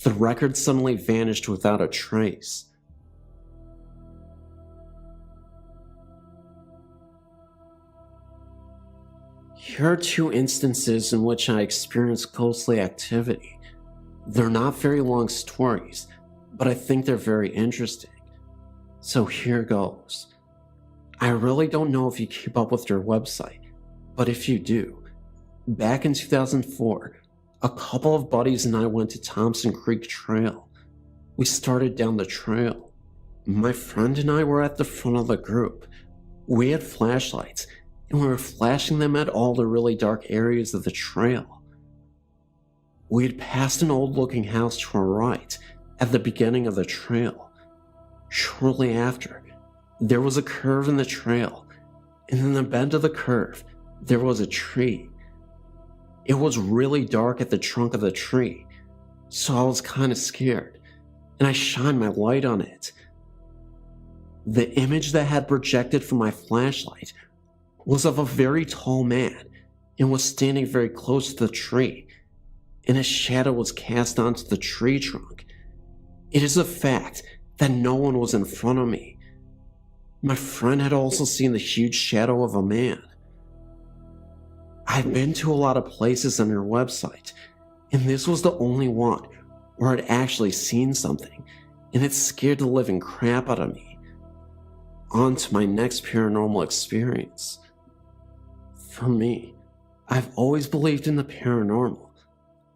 the records suddenly vanished without a trace. Here are 2 instances in which I experienced ghostly activity. They're not very long stories, but I think they're very interesting. So here goes. I really don't know if you keep up with your website, but if you do, back in 2004, a couple of buddies and I went to Thompson Creek Trail. We started down the trail. My friend and I were at the front of the group. We had flashlights, and we were flashing them at all the really dark areas of the trail. We had passed an old-looking house to our right at the beginning of the trail. Shortly after, there was a curve in the trail, and in the bend of the curve, there was a tree. It was really dark at the trunk of the tree, so I was kind of scared, and I shined my light on it. The image that had projected from my flashlight was of a very tall man and was standing very close to the tree, and a shadow was cast onto the tree trunk. It is a fact that no one was in front of me. My friend had also seen the huge shadow of a man. I've been to a lot of places on your website, and this was the only one where I'd actually seen something, and it scared the living crap out of me. On to my next paranormal experience. For me, I've always believed in the paranormal,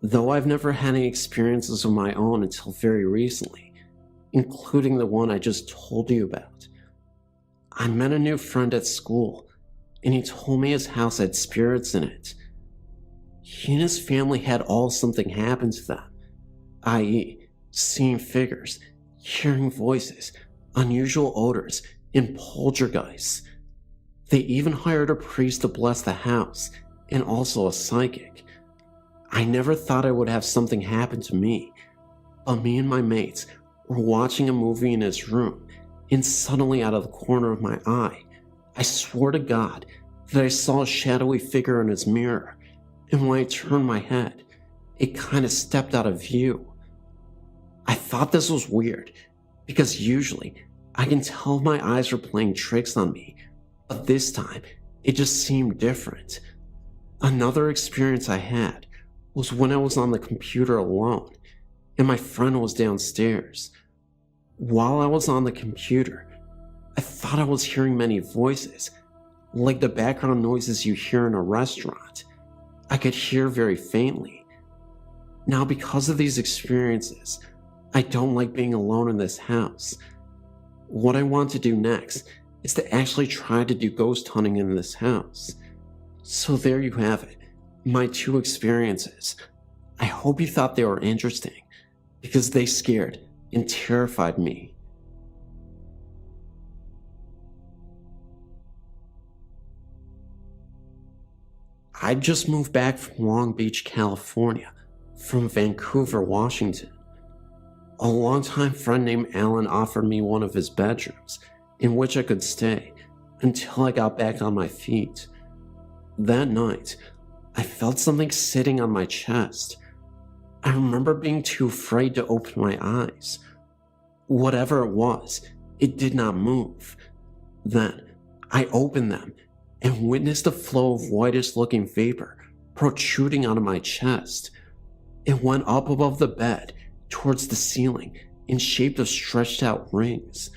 though I've never had any experiences of my own until very recently, including the one I just told you about. I met a new friend at school, and he told me his house had spirits in it. He and his family had all something happen to them, i.e., seeing figures, hearing voices, unusual odors, and poltergeists. They even hired a priest to bless the house, and also a psychic. I never thought I would have something happen to me, but me and my mates were watching a movie in his room, and suddenly out of the corner of my eye, I swore to God that I saw a shadowy figure in his mirror, and when I turned my head, it kind of stepped out of view. I thought this was weird, because usually I can tell my eyes are playing tricks on me, but this time it just seemed different. Another experience I had was when I was on the computer alone, and my friend was downstairs. While I was on the computer, I thought I was hearing many voices, like the background noises you hear in a restaurant. I could hear very faintly. Now, because of these experiences, I don't like being alone in this house. What I want to do next is to actually try to do ghost hunting in this house. So there you have it, my two experiences. I hope you thought they were interesting, because they scared and terrified me. I just moved back from Long Beach, California, from Vancouver, Washington. A longtime friend named Alan offered me one of his bedrooms, in which I could stay until I got back on my feet. That night, I felt something sitting on my chest. I remember being too afraid to open my eyes. Whatever it was, it did not move. Then, I opened them and witnessed a flow of whitish-looking vapor protruding out of my chest. It went up above the bed towards the ceiling in shape of stretched-out rings.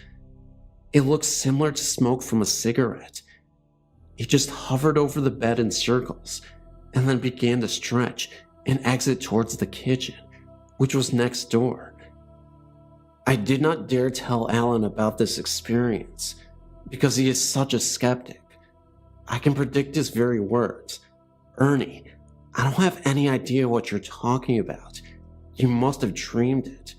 It looked similar to smoke from a cigarette. It just hovered over the bed in circles and then began to stretch and exit towards the kitchen, which was next door. I did not dare tell Alan about this experience because he is such a skeptic. I can predict his very words. "Ernie, I don't have any idea what you're talking about. You must have dreamed it.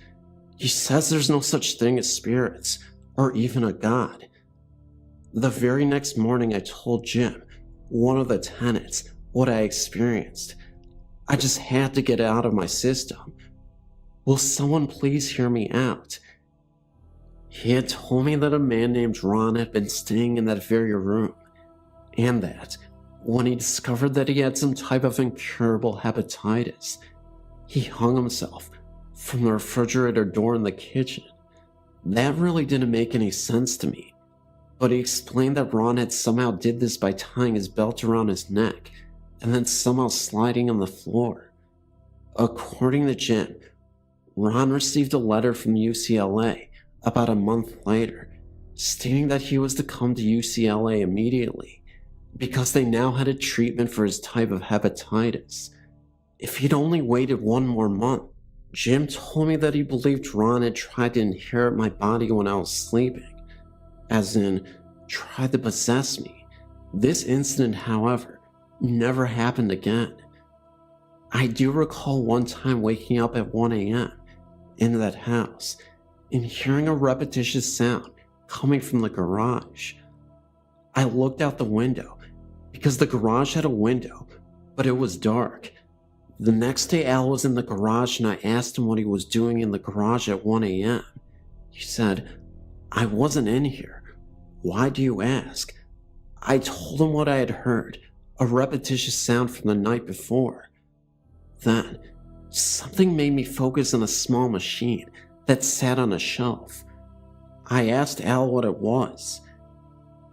He says there's no such thing as spirits, or even a god." The very next morning I told Jim, one of the tenants, what I experienced. I just had to get it out of my system. Will someone please hear me out? He had told me that a man named Ron had been staying in that very room, and that, when he discovered that he had some type of incurable hepatitis, he hung himself from the refrigerator door in the kitchen. That really didn't make any sense to me, but he explained that Ron had somehow did this by tying his belt around his neck and then somehow sliding on the floor. According to Jim, Ron received a letter from UCLA about a month later, stating that he was to come to UCLA immediately. because they now had a treatment for his type of hepatitis. If he'd only waited 1 more month, Jim told me that he believed Ron had tried to inherit my body when I was sleeping, as in, tried to possess me. This incident, however, never happened again. I do recall one time waking up at 1 a.m. in that house and hearing a repetitious sound coming from the garage. I looked out the window because the garage had a window, but it was dark. The next day Al was in the garage and I asked him what he was doing in the garage at 1 a.m. He said, "I wasn't in here. Why do you ask?" I told him what I had heard, a repetitious sound from the night before. Then, something made me focus on a small machine that sat on a shelf. I asked Al what it was.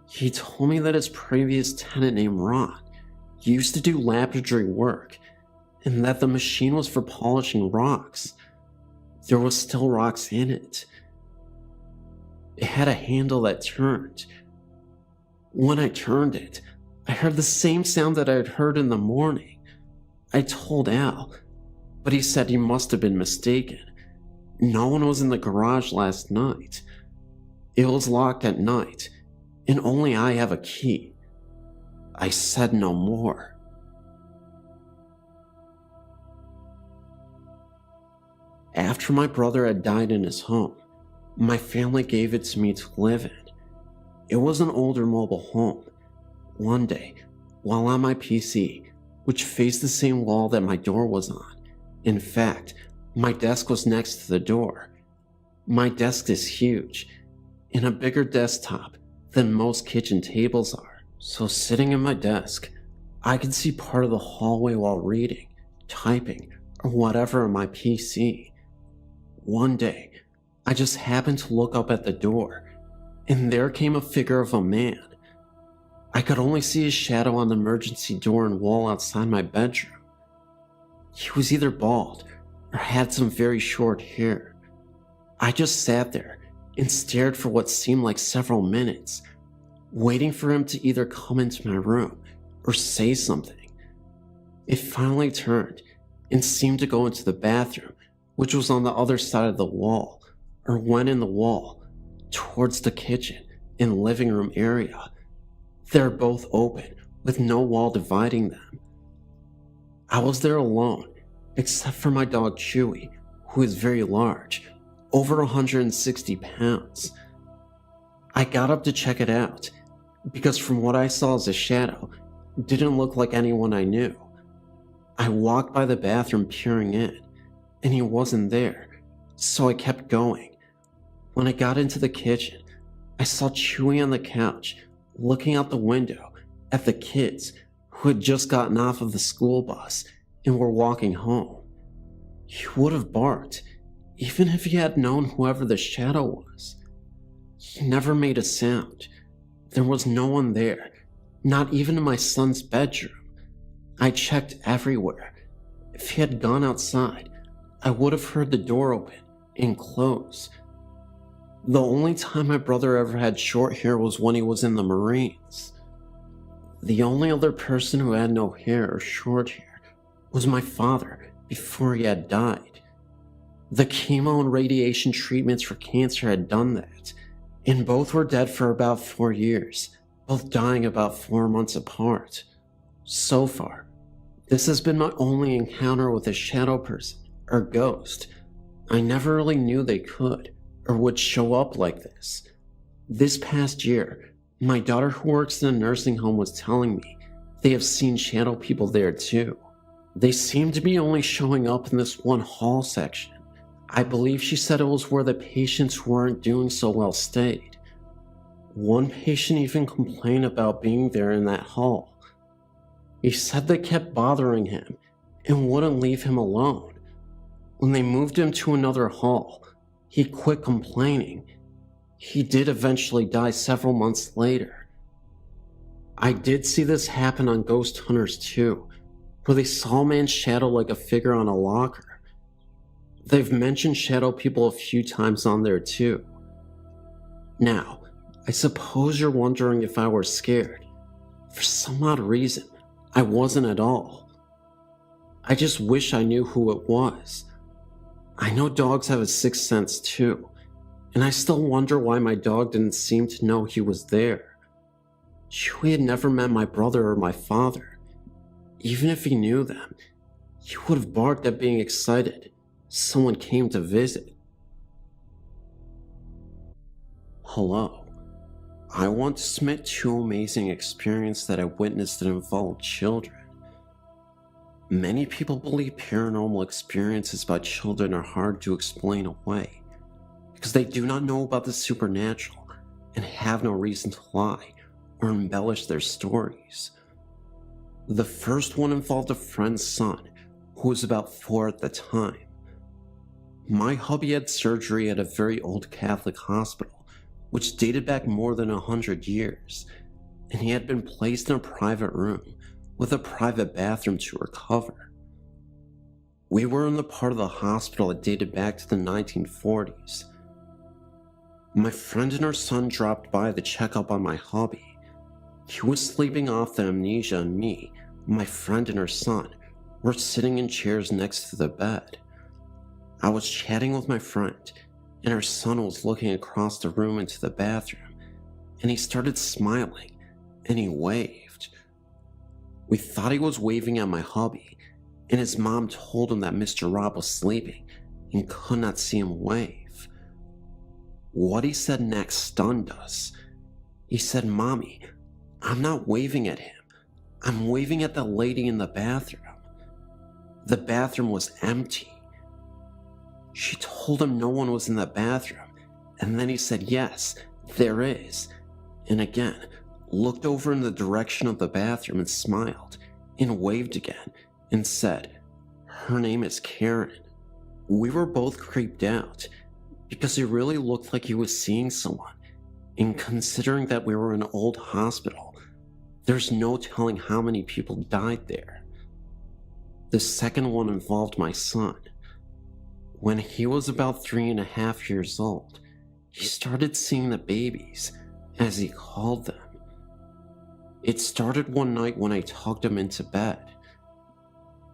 He told me that his previous tenant named Ron used to do laboratory work, and that the machine was for polishing rocks. There was still rocks in it. It had a handle that turned. When I turned it, I heard the same sound that I had heard in the morning. I told Al, but he said he must have been mistaken. No one was in the garage last night. It was locked at night, and only I have a key. I said no more. After my brother had died in his home, my family gave it to me to live in. It was an older mobile home. One day, while on my PC, which faced the same wall that my door was on, in fact, my desk was next to the door. My desk is huge, and a bigger desktop than most kitchen tables are. So sitting at my desk, I could see part of the hallway while reading, typing, or whatever on my PC. One day, I just happened to look up at the door, and there came a figure of a man. I could only see his shadow on the emergency door and wall outside my bedroom. He was either bald or had some very short hair. I just sat there and stared for what seemed like several minutes, waiting for him to either come into my room or say something. It finally turned and seemed to go into the bathroom, which was on the other side of the wall, or went in the wall, towards the kitchen and living room area. They're both open, with no wall dividing them. I was there alone, except for my dog Chewy, who is very large, over 160 pounds. I got up to check it out, because from what I saw as a shadow, it didn't look like anyone I knew. I walked by the bathroom peering in, and he wasn't there, so I kept going. When I got into the kitchen, I saw Chewy on the couch, looking out the window at the kids who had just gotten off of the school bus and were walking home. He would have barked, even if he had known whoever the shadow was. He never made a sound. There was no one there, not even in my son's bedroom. I checked everywhere. If he had gone outside, I would have heard the door open and close. The only time my brother ever had short hair was when he was in the Marines. The only other person who had no hair or short hair was my father before he had died. The chemo and radiation treatments for cancer had done that, and both were dead for about 4 years, both dying about 4 months apart. So far, this has been my only encounter with a shadow person or ghost. I never really knew they could or would show up like this. This past year, my daughter who works in a nursing home was telling me they have seen shadow people there too. They seem to be only showing up in this one hall section. I believe she said it was where the patients who weren't doing so well stayed. One patient even complained about being there in that hall. He said they kept bothering him and wouldn't leave him alone. When they moved him to another hall, he quit complaining. He did eventually die several months later. I did see this happen on Ghost Hunters too, where they saw a man's shadow like a figure on a locker. They've mentioned shadow people a few times on there too. Now, I suppose you're wondering if I were scared. For some odd reason, I wasn't at all. I just wish I knew who it was. I know dogs have a sixth sense too, and I still wonder why my dog didn't seem to know he was there. Chewie had never met my brother or my father. Even if he knew them, he would have barked at being excited someone came to visit. Hello. I want to submit 2 amazing experiences that I witnessed that involved children. Many people believe paranormal experiences by children are hard to explain away because they do not know about the supernatural and have no reason to lie or embellish their stories. The first one involved a friend's son who was about 4 at the time. My hubby had surgery at a very old Catholic hospital, which dated back more than 100 years, and he had been placed in a private room with a private bathroom to recover. We were in the part of the hospital that dated back to the 1940s. My friend and her son dropped by to check up on my hubby. He was sleeping off the amnesia, and me, my friend and her son, were sitting in chairs next to the bed. I was chatting with my friend, and her son was looking across the room into the bathroom, and he started smiling, and he waved. We thought he was waving at my hubby, and his mom told him that Mr. Rob was sleeping and could not see him wave. What he said next stunned us. He said, "Mommy, I'm not waving at him. I'm waving at the lady in the bathroom." The bathroom was empty. She told him no one was in the bathroom, and then he said, "Yes, there is," and again looked over in the direction of the bathroom and smiled and waved again and said, "Her name is Karen." We were both creeped out because he really looked like he was seeing someone, and considering that we were in an old hospital, there's no telling how many people died there. The second one involved my son. When he was about 3.5 years old, he started seeing the babies, as he called them. It started one night when I tucked him into bed.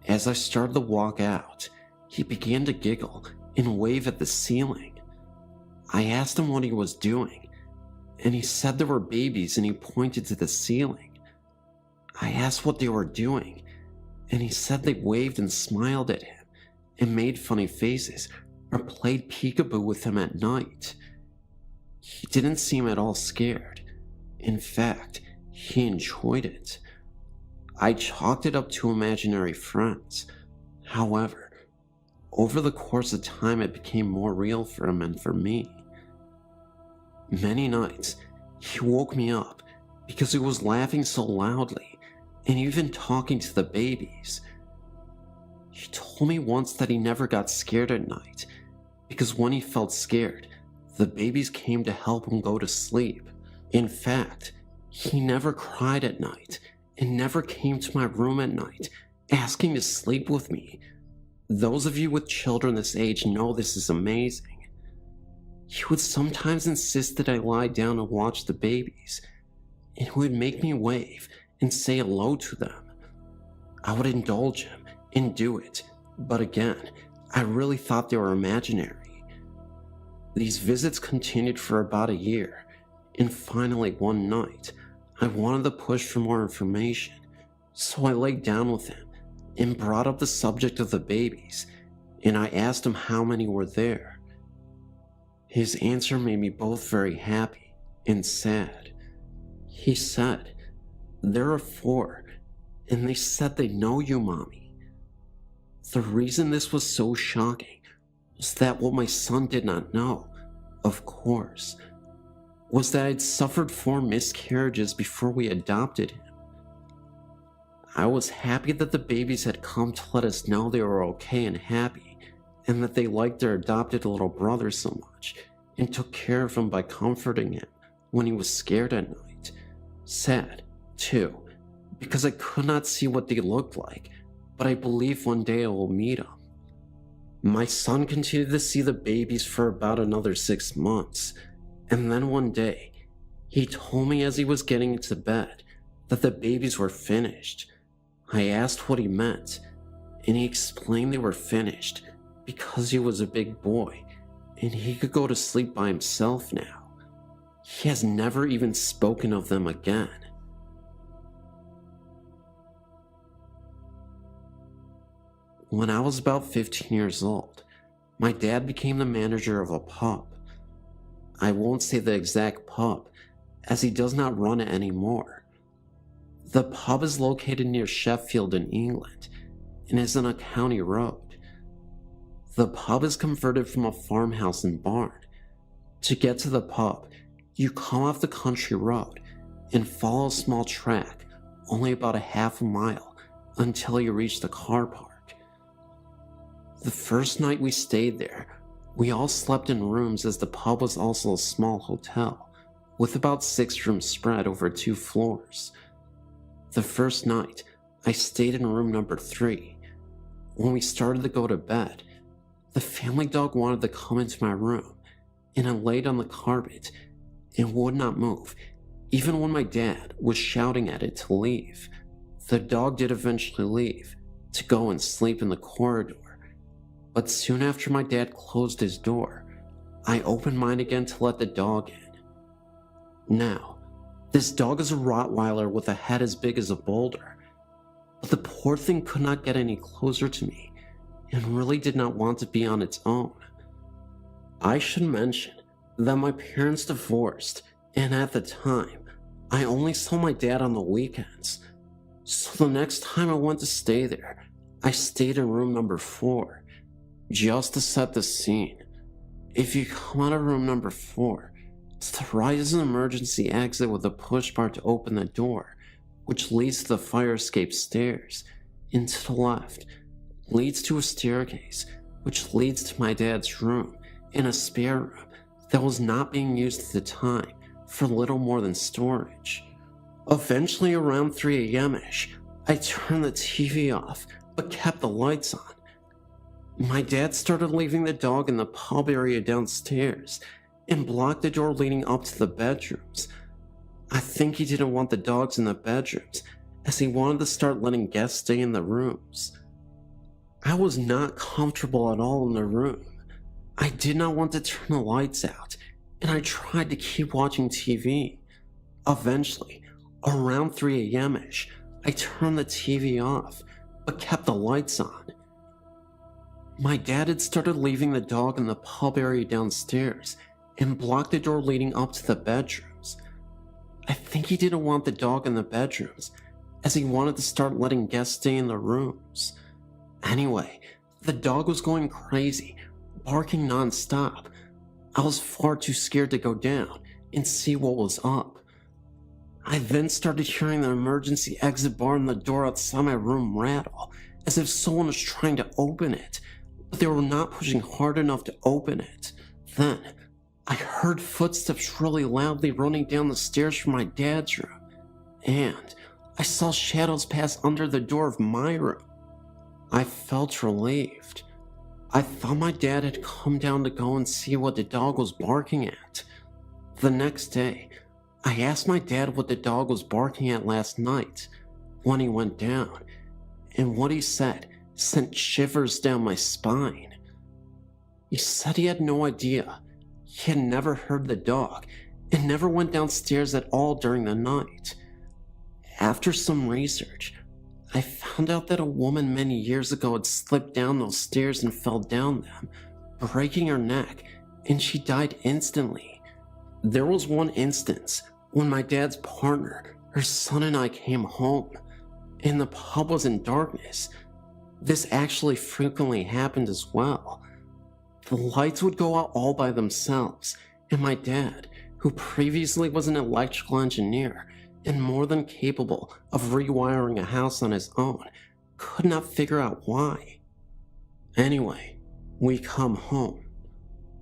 As I started to walk out, he began to giggle and wave at the ceiling. I asked him what he was doing, and he said there were babies, and he pointed to the ceiling. I asked what they were doing, and he said they waved and smiled at him and made funny faces or played peekaboo with him at night. He didn't seem at all scared. In fact, he enjoyed it. I chalked it up to imaginary friends. However, over the course of time, it became more real for him and for me. Many nights, he woke me up because he was laughing so loudly and even talking to the babies. He told me once that he never got scared at night because when he felt scared, the babies came to help him go to sleep. In fact, he never cried at night and never came to my room at night asking to sleep with me. Those of you with children this age know this is amazing. He would sometimes insist that I lie down and watch the babies, and he would make me wave and say hello to them. I would indulge him and do it, but again, I really thought they were imaginary. These visits continued for about a year, and finally one night, I wanted to push for more information, so I laid down with him and brought up the subject of the babies, and I asked him how many were there. His answer made me both very happy and sad. He said, "There are 4, and they said they know you, Mommy." The reason this was so shocking was that what my son did not know, of course, was that I'd suffered 4 miscarriages before we adopted him. I was happy that the babies had come to let us know they were okay and happy, and that they liked their adopted little brother so much, and took care of him by comforting him when he was scared at night. Sad, too, because I could not see what they looked like, but I believe one day I will meet them. My son continued to see the babies for about another 6 months, and then one day, he told me as he was getting into bed that the babies were finished. I asked what he meant, and he explained they were finished because he was a big boy and he could go to sleep by himself now. He has never even spoken of them again. When I was about 15 years old, my dad became the manager of a pub. I won't say the exact pub, as he does not run it anymore. The pub is located near Sheffield in England and is on a county road. The pub is converted from a farmhouse and barn. To get to the pub, you come off the country road and follow a small track only about a half a mile until you reach the car park. The first night we stayed there, we all slept in rooms as the pub was also a small hotel with about 6 rooms spread over 2 floors. The first night, I stayed in room number 3. When we started to go to bed, the family dog wanted to come into my room, and it laid on the carpet and would not move, even when my dad was shouting at it to leave. The dog did eventually leave to go and sleep in the corridor, but soon after my dad closed his door, I opened mine again to let the dog in. Now, this dog is a Rottweiler with a head as big as a boulder, but the poor thing could not get any closer to me and really did not want to be on its own. I should mention that my parents divorced, and at the time, I only saw my dad on the weekends. So the next time I went to stay there, I stayed in room number 4. Just to set the scene, if you come out of room number 4, to the right is an emergency exit with a push bar to open the door, which leads to the fire escape stairs, and to the left leads to a staircase, which leads to my dad's room and a spare room that was not being used at the time for little more than storage. Eventually around 3 a.m.-ish, I turned the TV off but kept the lights on. My dad started leaving the dog in the pub area downstairs and blocked the door leading up to the bedrooms. I think he didn't want the dogs in the bedrooms, as he wanted to start letting guests stay in the rooms. I was not comfortable at all in the room. I did not want to turn the lights out, and I tried to keep watching TV. Eventually, around 3 a.m.-ish, I turned the TV off, but kept the lights on. My dad had started leaving the dog in the pub area downstairs and blocked the door leading up to the bedrooms. I think he didn't want the dog in the bedrooms, as he wanted to start letting guests stay in the rooms. Anyway, the dog was going crazy, barking non-stop. I was far too scared to go down and see what was up. I then started hearing the emergency exit bar on the door outside my room rattle, as if someone was trying to open it, but they were not pushing hard enough to open it. Then, I heard footsteps really loudly running down the stairs from my dad's room, and I saw shadows pass under the door of my room. I felt relieved. I thought my dad had come down to go and see what the dog was barking at. The next day, I asked my dad what the dog was barking at last night when he went down, and what he said sent shivers down my spine. He said he had no idea. He had never heard the dog and never went downstairs at all during the night. After some research, I found out that a woman many years ago had slipped down those stairs and fell down them, breaking her neck, and she died instantly. There was one instance when my dad's partner, her son, and I came home, and the pub was in darkness. This actually frequently happened as well. The lights would go out all by themselves, and my dad, who previously was an electrical engineer and more than capable of rewiring a house on his own, could not figure out why. Anyway, we come home.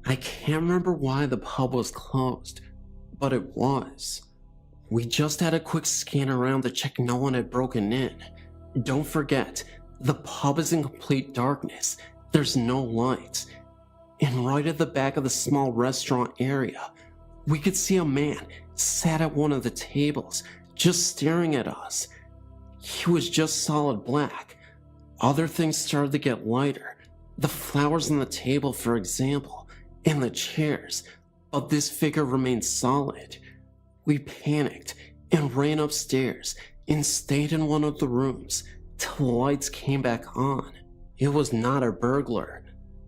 I can't remember why the pub was closed, but it was. We just had a quick scan around to check no one had broken in. Don't forget, the pub is in complete darkness. There's no lights. And right at the back of the small restaurant area, we could see a man sat at one of the tables, just staring at us. He was just solid black. Other things started to get lighter. The flowers on the table, for example, and the chairs, but this figure remained solid. We panicked and ran upstairs and stayed in one of the rooms till the lights came back on. It was not a burglar.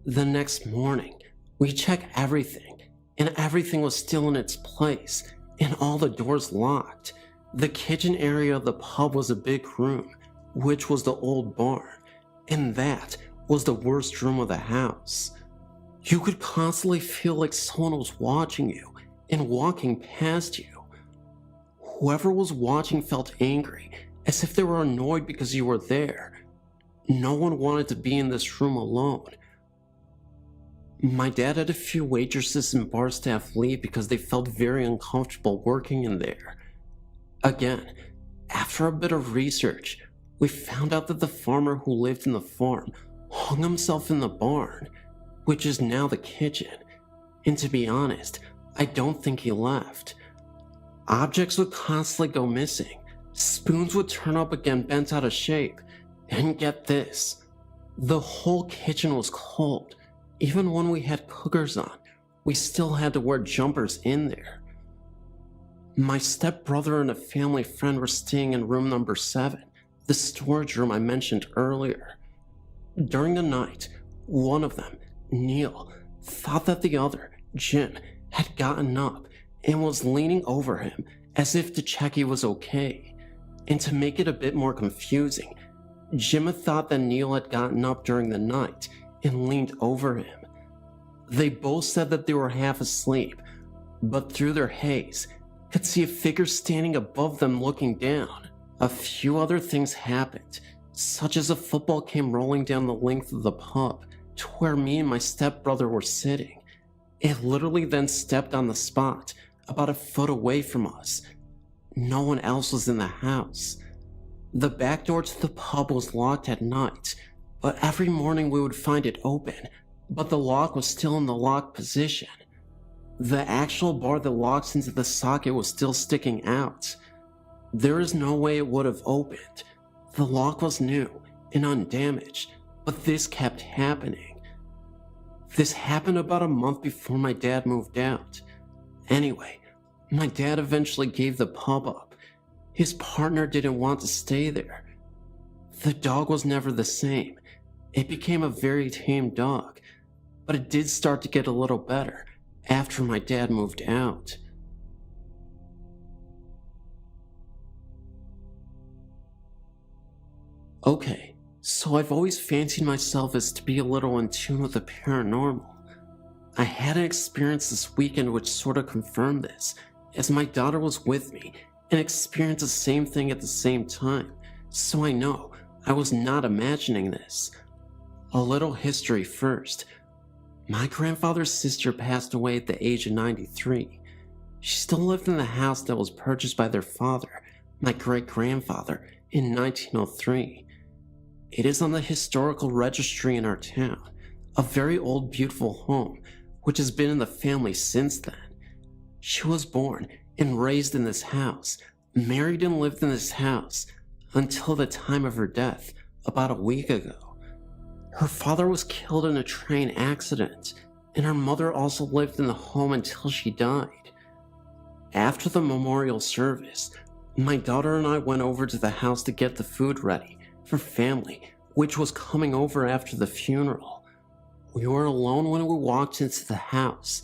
The next morning, we checked everything, and everything was still in its place, and all the doors locked. The kitchen area of the pub was a big room, which was the old barn, and that was the worst room of the house. You could constantly feel like someone was watching you and walking past you. Whoever was watching felt angry, as if they were annoyed because you were there. No one wanted to be in this room alone. My dad had a few waitresses and bar staff leave because they felt very uncomfortable working in there. Again, after a bit of research, we found out that the farmer who lived in the farm hung himself in the barn, which is now the kitchen, and to be honest, I don't think he left. Objects would constantly go missing. Spoons would turn up again bent out of shape, and get this, the whole kitchen was cold. Even when we had cookers on, we still had to wear jumpers in there. My stepbrother and a family friend were staying in room number 7, the storage room I mentioned earlier. During the night, one of them, Neil, thought that the other, Jim, had gotten up and was leaning over him as if to check he was okay. And to make it a bit more confusing, Jim had thought that Neil had gotten up during the night and leaned over him. They both said that they were half asleep, but through their haze, could see a figure standing above them looking down. A few other things happened, such as a football came rolling down the length of the pub to where me and my stepbrother were sitting. It literally then stepped on the spot, about a foot away from us. No one else was in the house. The back door to the pub was locked at night, but every morning we would find it open, but the lock was still in the locked position. The actual bar that locks into the socket was still sticking out. There is no way it would have opened. The lock was new and undamaged, but this kept happening. This happened about a month before my dad moved out. Anyway, my dad eventually gave the pub up. His partner didn't want to stay there. The dog was never the same. It became a very tame dog, but it did start to get a little better after my dad moved out. Okay, so I've always fancied myself as to be a little in tune with the paranormal. I had an experience this weekend which sort of confirmed this, as my daughter was with me and experienced the same thing at the same time, so I know I was not imagining this. A little history first. My grandfather's sister passed away at the age of 93. She still lived in the house that was purchased by their father, my great-grandfather, in 1903. It is on the historical registry in our town, a very old beautiful home, which has been in the family since then. She was born and raised in this house, married and lived in this house, until the time of her death, about a week ago. Her father was killed in a train accident, and her mother also lived in the home until she died. After the memorial service, my daughter and I went over to the house to get the food ready for family, which was coming over after the funeral. We were alone when we walked into the house,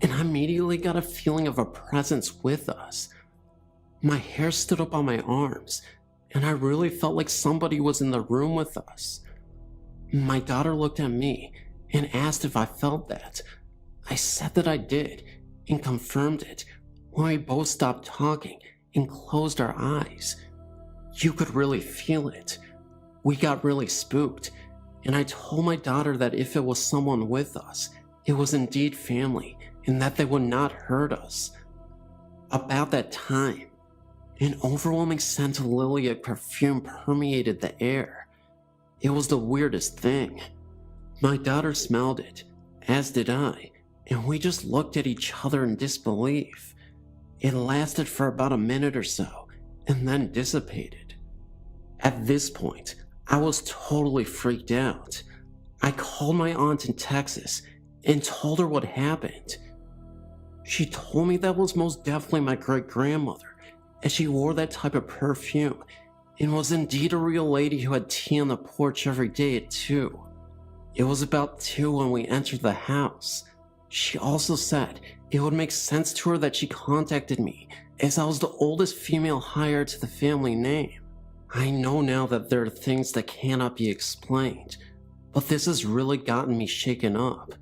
and I immediately got a feeling of a presence with us. My hair stood up on my arms, and I really felt like somebody was in the room with us. My daughter looked at me and asked if I felt that. I said that I did, and confirmed it when we both stopped talking and closed our eyes. You could really feel it. We got really spooked, and I told my daughter that if it was someone with us, it was indeed family, and that they would not hurt us. About that time, an overwhelming scent of lilac perfume permeated the air. It was the weirdest thing. My daughter smelled it, as did I, and we just looked at each other in disbelief. It lasted for about a minute or so, and then dissipated. At this point, I was totally freaked out. I called my aunt in Texas and told her what happened. She told me that was most definitely my great-grandmother, as she wore that type of perfume and was indeed a real lady who had tea on the porch every day at 2. It was about 2 when we entered the house. She also said it would make sense to her that she contacted me, as I was the oldest female heir to the family name. I know now that there are things that cannot be explained, but this has really gotten me shaken up.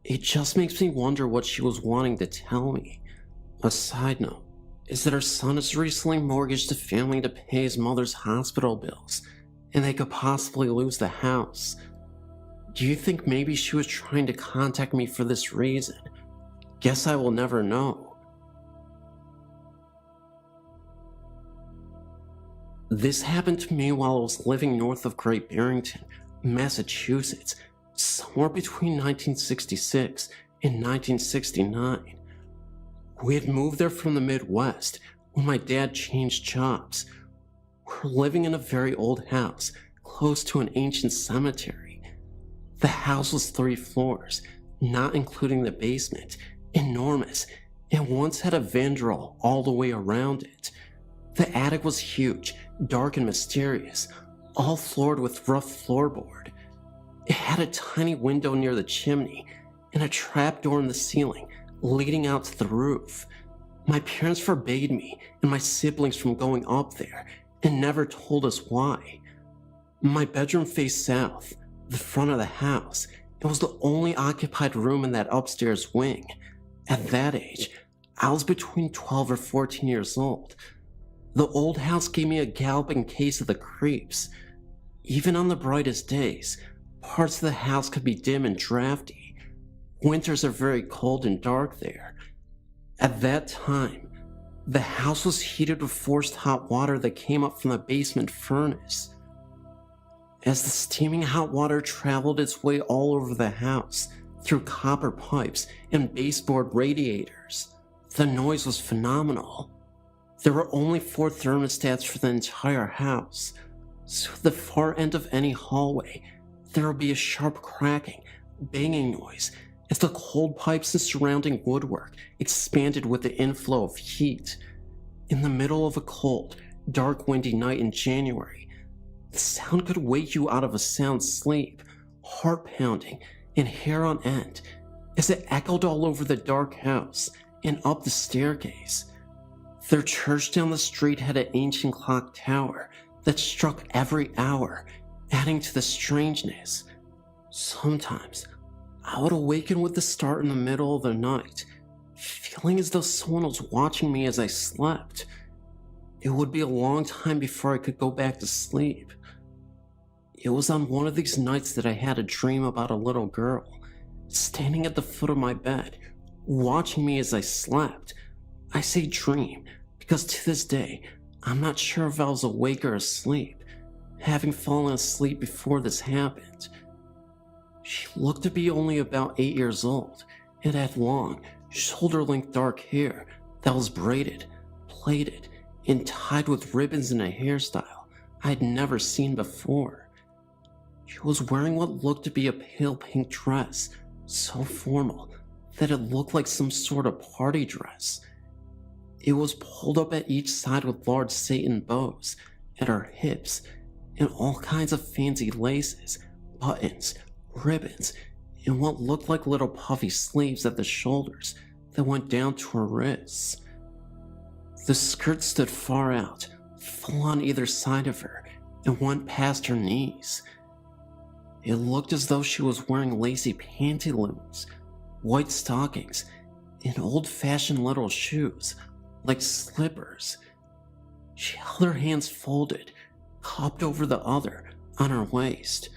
It just makes me wonder what she was wanting to tell me. A side note is that her son has recently mortgaged the family to pay his mother's hospital bills, and they could possibly lose the house. Do you think maybe she was trying to contact me for this reason? Guess I will never know. This happened to me while I was living north of Great Barrington, Massachusetts, somewhere between 1966 and 1969. We had moved there from the Midwest when my dad changed jobs. We're living in a very old house close to an ancient cemetery. The house was 3 floors, not including the basement, enormous, and once had a vandrel all the way around it. The attic was huge, dark and mysterious, all floored with rough floorboard. It had a tiny window near the chimney and a trapdoor in the ceiling leading out to the roof. My parents forbade me and my siblings from going up there and never told us why. My bedroom faced south, the front of the house. It was the only occupied room in that upstairs wing. At that age, I was between 12 or 14 years old. The old house gave me a galloping case of the creeps. Even on the brightest days, parts of the house could be dim and drafty. Winters are very cold and dark there. At that time, the house was heated with forced hot water that came up from the basement furnace. As the steaming hot water traveled its way all over the house, through copper pipes and baseboard radiators, the noise was phenomenal. There were only 4 thermostats for the entire house, so at the far end of any hallway, there would be a sharp cracking, banging noise as the cold pipes and surrounding woodwork expanded with the inflow of heat. In the middle of a cold, dark, windy night in January, the sound could wake you out of a sound sleep, heart pounding and hair on end, as it echoed all over the dark house and up the staircase. Their church down the street had an ancient clock tower that struck every hour, adding to the strangeness. Sometimes, I would awaken with the start in the middle of the night, feeling as though someone was watching me as I slept. It would be a long time before I could go back to sleep. It was on one of these nights that I had a dream about a little girl, standing at the foot of my bed, watching me as I slept. I say dream, because to this day, I'm not sure if I was awake or asleep, having fallen asleep before this happened. She looked to be only about 8 years old and had long, shoulder-length dark hair that was braided, plaited, and tied with ribbons in a hairstyle I had never seen before. She was wearing what looked to be a pale pink dress, so formal that it looked like some sort of party dress. It was pulled up at each side with large satin bows at her hips and all kinds of fancy laces, buttons, ribbons, and what looked like little puffy sleeves at the shoulders that went down to her wrists. The skirt stood far out, full on either side of her, and went past her knees. It looked as though she was wearing lacy pantaloons, white stockings, and old-fashioned little shoes, like slippers. She held her hands folded, cupped over the other, on her waist.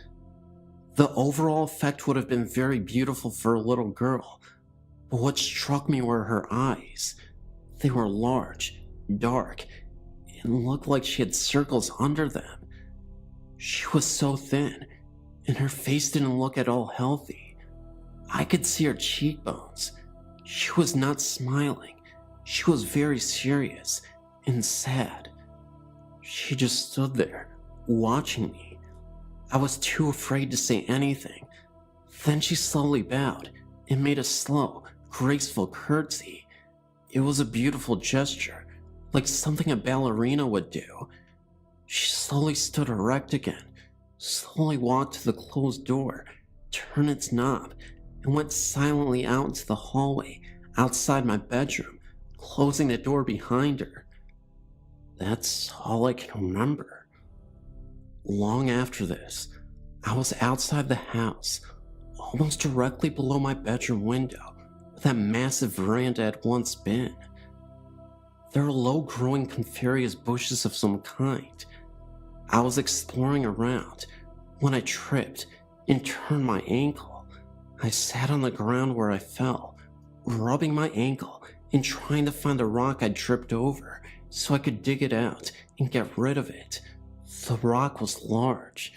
The overall effect would have been very beautiful for a little girl, but what struck me were her eyes. They were large, dark, and looked like she had circles under them. She was so thin, and her face didn't look at all healthy. I could see her cheekbones. She was not smiling. She was very serious and sad. She just stood there, watching me. I was too afraid to say anything. Then she slowly bowed and made a slow, graceful curtsy. It was a beautiful gesture, like something a ballerina would do. She slowly stood erect again, slowly walked to the closed door, turned its knob, and went silently out into the hallway outside my bedroom, closing the door behind her. That's all I can remember. Long after this, I was outside the house, almost directly below my bedroom window, where that massive veranda had once been. There were low-growing coniferous bushes of some kind. I was exploring around when I tripped and turned my ankle. I sat on the ground where I fell, rubbing my ankle and trying to find the rock I tripped over so I could dig it out and get rid of it. The rock was large.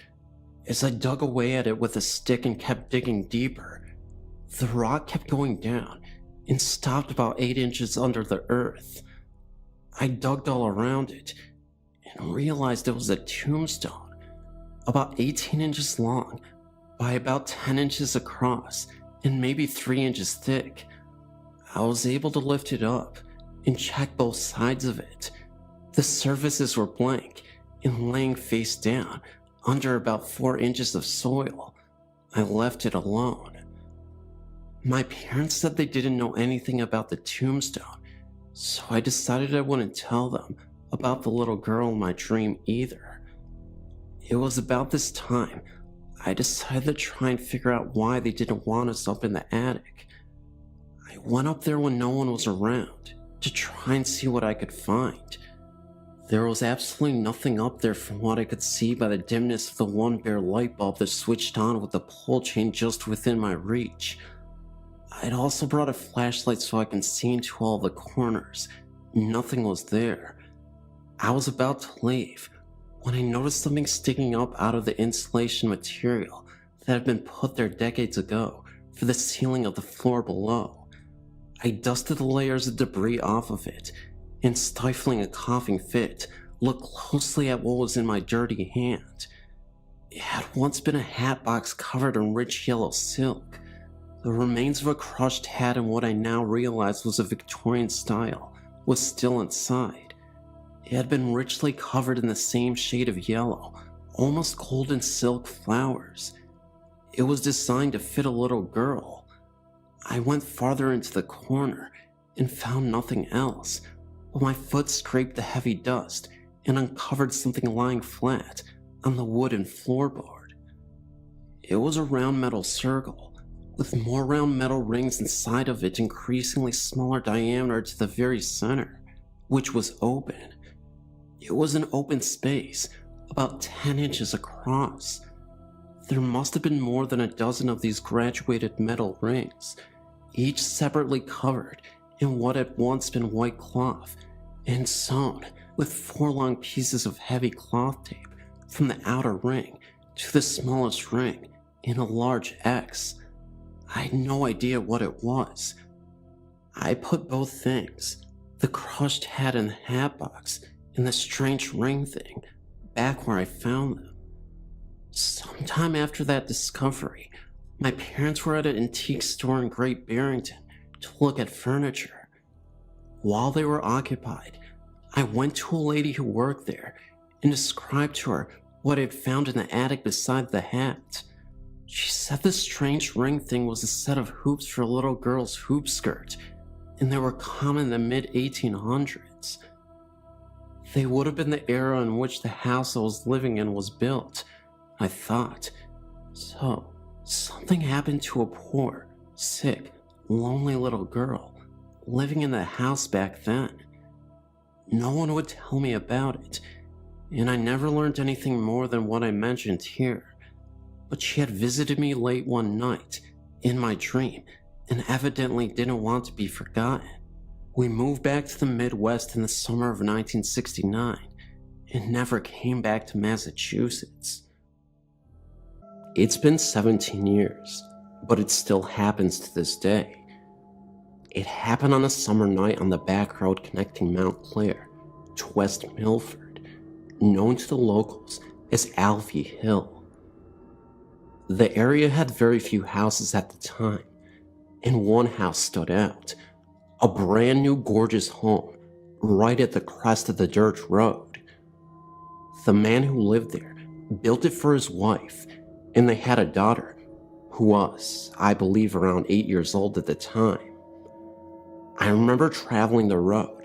As I dug away at it with a stick and kept digging deeper, the rock kept going down and stopped about 8 inches under the earth. I dug all around it and realized it was a tombstone, about 18 inches long by about 10 inches across and maybe 3 inches thick. I was able to lift it up and check both sides of it. The surfaces were blank and laying face down under about 4 inches of soil. I left it alone. My parents said they didn't know anything about the tombstone, so I decided I wouldn't tell them about the little girl in my dream either. It was about this time I decided to try and figure out why they didn't want us up in the attic. I went up there when no one was around to try and see what I could find. There was absolutely nothing up there from what I could see by the dimness of the one bare light bulb that switched on with the pull chain just within my reach. I'd also brought a flashlight so I can see into all the corners. Nothing was there. I was about to leave when I noticed something sticking up out of the insulation material that had been put there decades ago for the ceiling of the floor below. I dusted the layers of debris off of it, and stifling a coughing fit, looked closely at what was in my dirty hand. It had once been a hat box covered in rich yellow silk. The remains of a crushed hat in what I now realized was a Victorian style was still inside. It had been richly covered in the same shade of yellow, almost golden silk flowers. It was designed to fit a little girl. I went farther into the corner and found nothing else, but my foot scraped the heavy dust and uncovered something lying flat on the wooden floorboard. It was a round metal circle, with more round metal rings inside of it increasingly smaller diameter to the very center, which was open. It was an open space, about 10 inches across. There must have been more than a dozen of these graduated metal rings, each separately covered in what had once been white cloth and sewn with 4 long pieces of heavy cloth tape from the outer ring to the smallest ring in a large X. I had no idea what it was. I put both things, the crushed hat and the hat box, and the strange ring thing, back where I found them. Sometime after that discovery, my parents were at an antique store in Great Barrington to look at furniture. While they were occupied, I went to a lady who worked there and described to her what I had found in the attic beside the hat. She said the strange ring thing was a set of hoops for a little girl's hoop skirt, and they were common in the mid-1800s. They would have been the era in which the house I was living in was built, I thought. So, something happened to a poor, sick, lonely little girl living in the house back then. No one would tell me about it, and I never learned anything more than what I mentioned here. But she had visited me late one night, in my dream, and evidently didn't want to be forgotten. We moved back to the Midwest in the summer of 1969, and never came back to Massachusetts. It's been 17 years, but it still happens to this day. It happened on a summer night on the back road connecting Mount Clair to West Milford. known to the locals as Alfie Hill. The area had very few houses at the time, and one house stood out, a brand new gorgeous home right at the crest of the dirt road. The man who lived there built it for his wife, and they had a daughter who was, I believe, around 8 years old at the time. I remember traveling the road,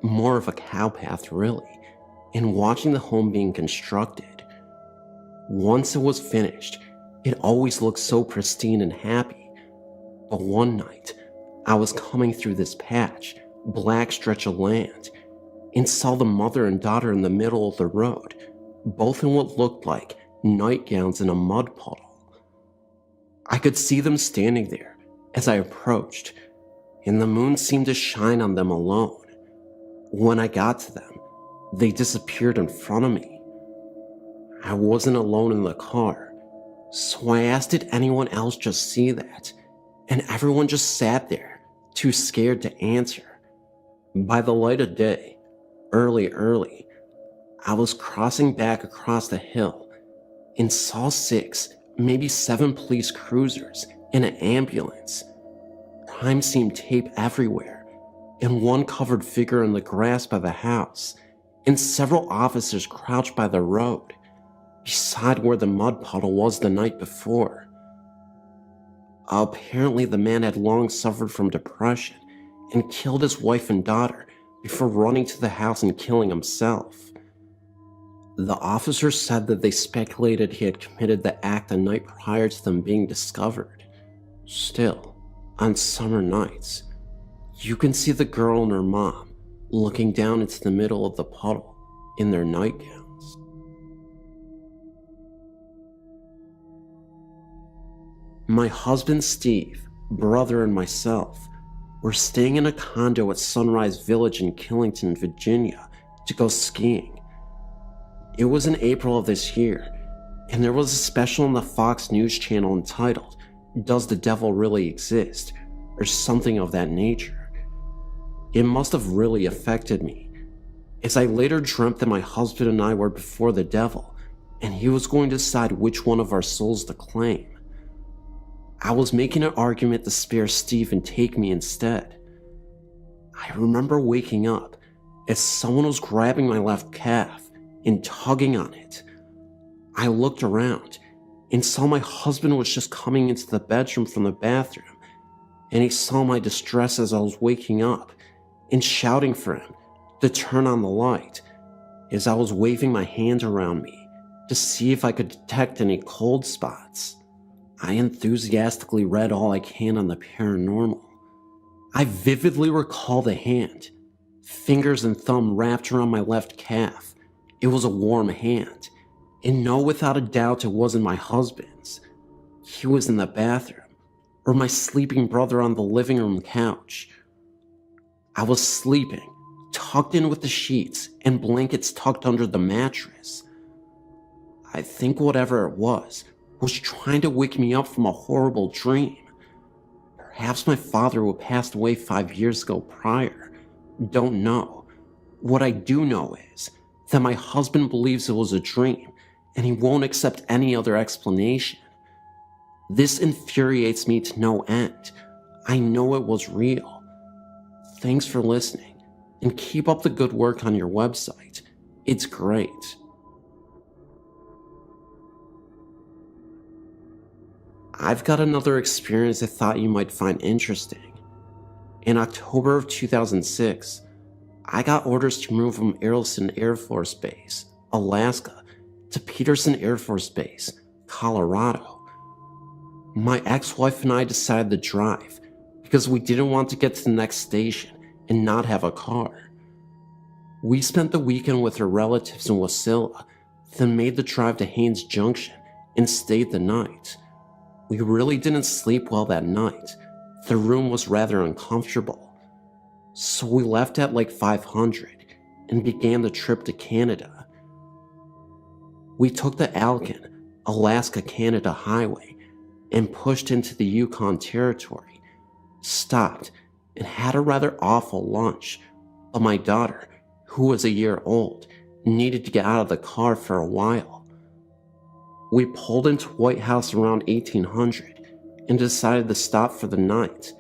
more of a cow path really, and watching the home being constructed. Once it was finished, it always looked so pristine and happy. But one night, I was coming through this patch, black stretch of land, and saw the mother and daughter in the middle of the road, both in what looked like nightgowns in a mud puddle. I could see them standing there as I approached, and the moon seemed to shine on them alone. When I got to them, they disappeared in front of me. I wasn't alone in the car, so I asked did anyone else just see that, and everyone just sat there, too scared to answer. By the light of day, early, I was crossing back across the hill and saw 6, maybe 7 police cruisers and an ambulance, crime scene tape everywhere, and one covered figure in the grass by the house, and several officers crouched by the road, beside where the mud puddle was the night before. Apparently the man had long suffered from depression and killed his wife and daughter before running to the house and killing himself. The officers said that they speculated he had committed the act the night prior to them being discovered. Still, on summer nights, you can see the girl and her mom looking down into the middle of the puddle in their nightgowns. My husband Steve, brother, and myself were staying in a condo at Sunrise Village in Killington, Virginia, to go skiing. It was in April of this year, and there was a special on the Fox News channel entitled, "Does the Devil Really Exist?" or something of that nature. It must have really affected me, as I later dreamt that my husband and I were before the devil, and he was going to decide which one of our souls to claim. I was making an argument to spare Steve and take me instead. I remember waking up as someone was grabbing my left calf and tugging on it. I looked around and saw my husband was just coming into the bedroom from the bathroom, and he saw my distress as I was waking up and shouting for him to turn on the light as I was waving my hand around me to see if I could detect any cold spots. I enthusiastically read all I can on the paranormal. I vividly recall the hand, fingers and thumb wrapped around my left calf. It was a warm hand, and no, without a doubt it wasn't my husband's. He was in the bathroom, or my sleeping brother on the living room couch. I was sleeping, tucked in with the sheets and blankets tucked under the mattress. I think whatever it was trying to wake me up from a horrible dream. Perhaps my father, who passed away 5 years ago prior. Don't know. What I do know is that my husband believes it was a dream, and he won't accept any other explanation. This infuriates me to no end. I know it was real. Thanks for listening, and keep up the good work on your website. It's great. I've got another experience I thought you might find interesting. In October of 2006, I got orders to move from Arlington Air Force Base, Alaska, to Peterson Air Force Base, Colorado. My ex-wife and I decided to drive because we didn't want to get to the next station and not have a car. We spent the weekend with her relatives in Wasilla, then made the drive to Haines Junction and stayed the night. We really didn't sleep well that night. The room was rather uncomfortable. So we left at like 500 and began the trip to Canada. We took the Alcan, Alaska-Canada highway and pushed into the Yukon Territory, stopped and had a rather awful lunch, but my daughter, who was a year old, needed to get out of the car for a while. We pulled into White House around 1800 and decided to stop for the night.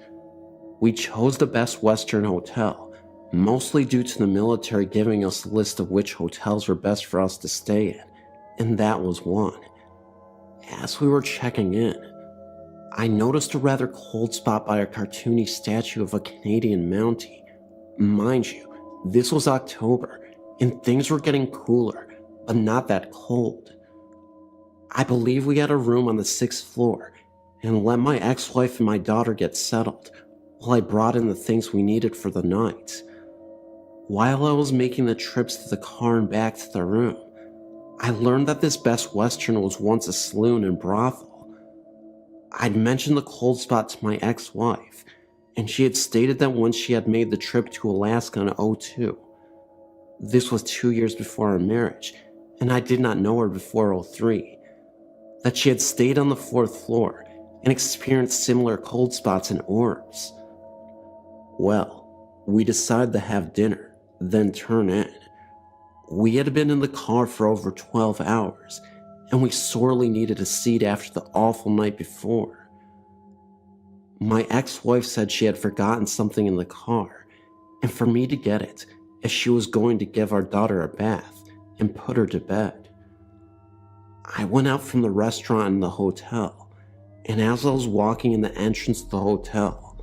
We chose the Best Western Hotel, mostly due to the military giving us a list of which hotels were best for us to stay in, and that was one. As we were checking in, I noticed a rather cold spot by a cartoony statue of a Canadian Mountie. Mind you, this was October, and things were getting cooler, but not that cold. I believe we had a room on the 6th floor, and let my ex-wife and my daughter get settled, while I brought in the things we needed for the night. While I was making the trips to the car and back to the room, I learned that this Best Western was once a saloon and brothel. I'd mentioned the cold spot to my ex-wife, and she had stated that once she had made the trip to Alaska in 2002. This was 2 years before our marriage, and I did not know her before 2003. That she had stayed on the 4th floor and experienced similar cold spots and orbs. Well, we decided to have dinner, then turn in. We had been in the car for over 12 hours, and we sorely needed a seat after the awful night before. My ex-wife said she had forgotten something in the car, and for me to get it, as she was going to give our daughter a bath and put her to bed. I went out from the restaurant in the hotel, and as I was walking in the entrance to the hotel,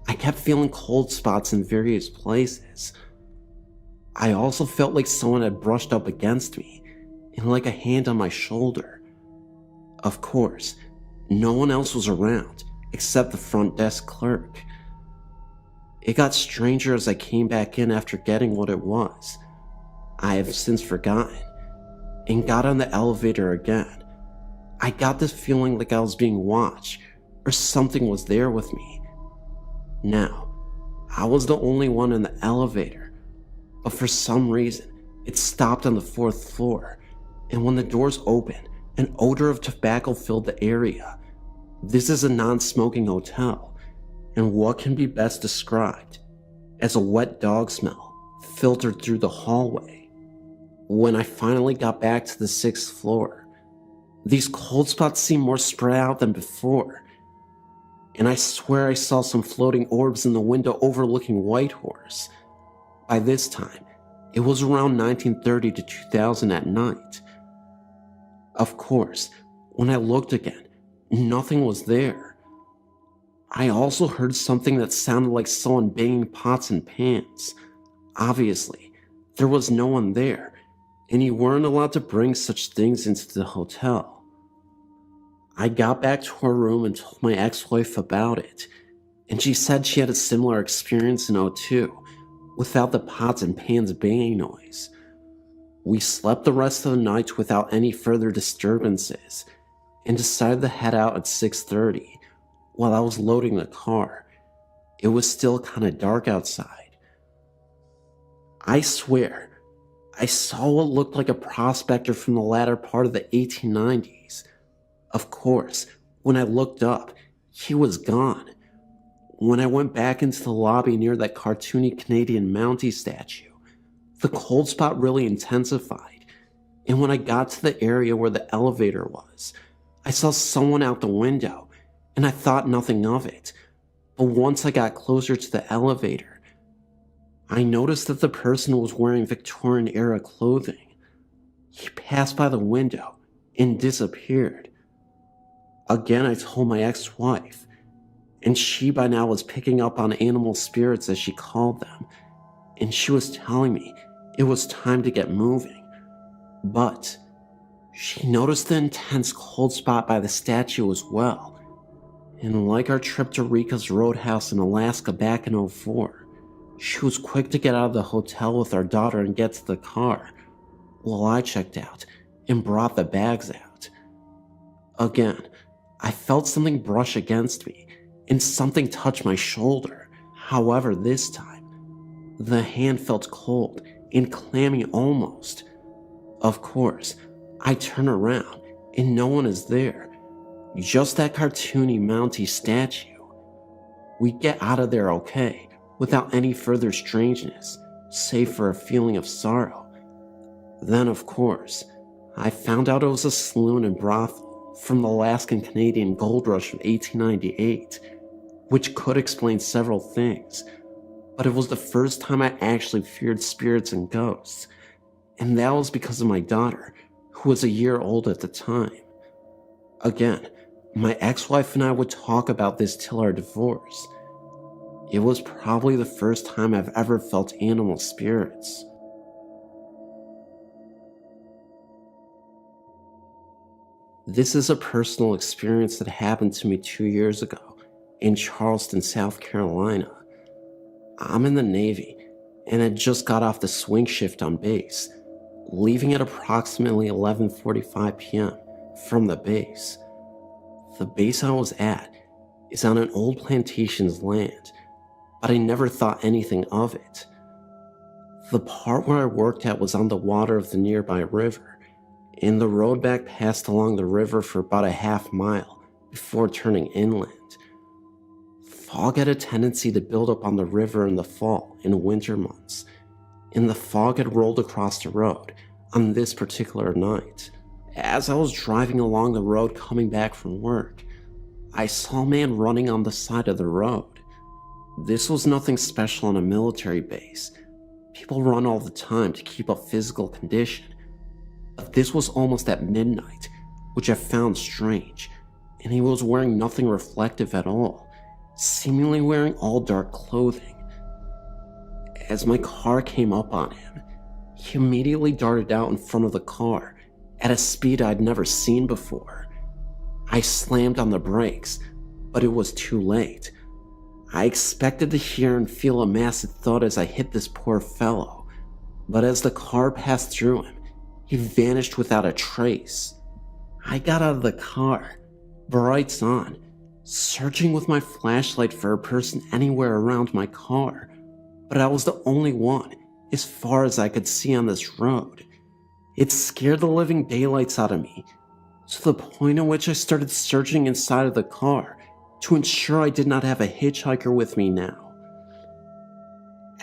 I kept feeling cold spots in various places. I also felt like someone had brushed up against me, and like a hand on my shoulder. Of course, no one else was around except the front desk clerk. It got stranger as I came back in after getting what it was. I have since forgotten, and got on the elevator again. I got this feeling like I was being watched, or something was there with me. Now, I was the only one in the elevator, but for some reason, it stopped on the 4th floor, and when the doors opened, an odor of tobacco filled the area. This is a non-smoking hotel, and what can be best described as a wet dog smell filtered through the hallway. When I finally got back to the 6th floor, these cold spots seemed more spread out than before, and I swear I saw some floating orbs in the window overlooking Whitehorse. By this time, it was around 1930 to 2000 at night. Of course, when I looked again, nothing was there. I also heard something that sounded like someone banging pots and pans. Obviously, there was no one there, and you weren't allowed to bring such things into the hotel. I got back to her room and told my ex-wife about it, and she said she had a similar experience in 2002, without the pots and pans banging noise. We slept the rest of the night without any further disturbances, and decided to head out at 6:30. While I was loading the car, it was still kinda dark outside. I swear, I saw what looked like a prospector from the latter part of the 1890s. Of course, when I looked up, he was gone. When I went back into the lobby near that cartoony Canadian Mountie statue, the cold spot really intensified, and when I got to the area where the elevator was, I saw someone out the window, and I thought nothing of it. But once I got closer to the elevator, I noticed that the person was wearing Victorian-era clothing. He passed by the window and disappeared. Again, I told my ex-wife, and she by now was picking up on animal spirits as she called them, and she was telling me it was time to get moving. But she noticed the intense cold spot by the statue as well, and like our trip to Rika's Roadhouse in Alaska back in 2004, she was quick to get out of the hotel with our daughter and get to the car, while I checked out and brought the bags out. Again, I felt something brush against me, and something touched my shoulder. However, this time, the hand felt cold and clammy almost. Of course, I turn around, and no one is there. Just that cartoony Mountie statue. We get out of there okay, without any further strangeness, save for a feeling of sorrow. Then, of course, I found out it was a saloon and brothel from the Alaskan Canadian gold rush of 1898, which could explain several things, but it was the first time I actually feared spirits and ghosts, and that was because of my daughter, who was a year old at the time. Again, my ex-wife and I would talk about this till our divorce. It was probably the first time I've ever felt animal spirits. This is a personal experience that happened to me 2 years ago in Charleston, South Carolina. I'm in the Navy and had just got off the swing shift on base, leaving at approximately 11:45 p.m. from the base. The base I was at is on an old plantation's land, but I never thought anything of it. The part where I worked at was on the water of the nearby river, and the road back passed along the river for about a half mile before turning inland. Fog had a tendency to build up on the river in the fall and winter months, and the fog had rolled across the road on this particular night. As I was driving along the road coming back from work, I saw a man running on the side of the road. This was nothing special on a military base. People run all the time to keep up physical condition, but this was almost at midnight, which I found strange, and he was wearing nothing reflective at all, seemingly wearing all dark clothing. As my car came up on him, he immediately darted out in front of the car at a speed I'd never seen before. I slammed on the brakes, but it was too late. I expected to hear and feel a massive thud as I hit this poor fellow, but as the car passed through him, he vanished without a trace. I got out of the car, brights on, searching with my flashlight for a person anywhere around my car, but I was the only one as far as I could see on this road. It scared the living daylights out of me, to the point in which I started searching inside of the car to ensure I did not have a hitchhiker with me now.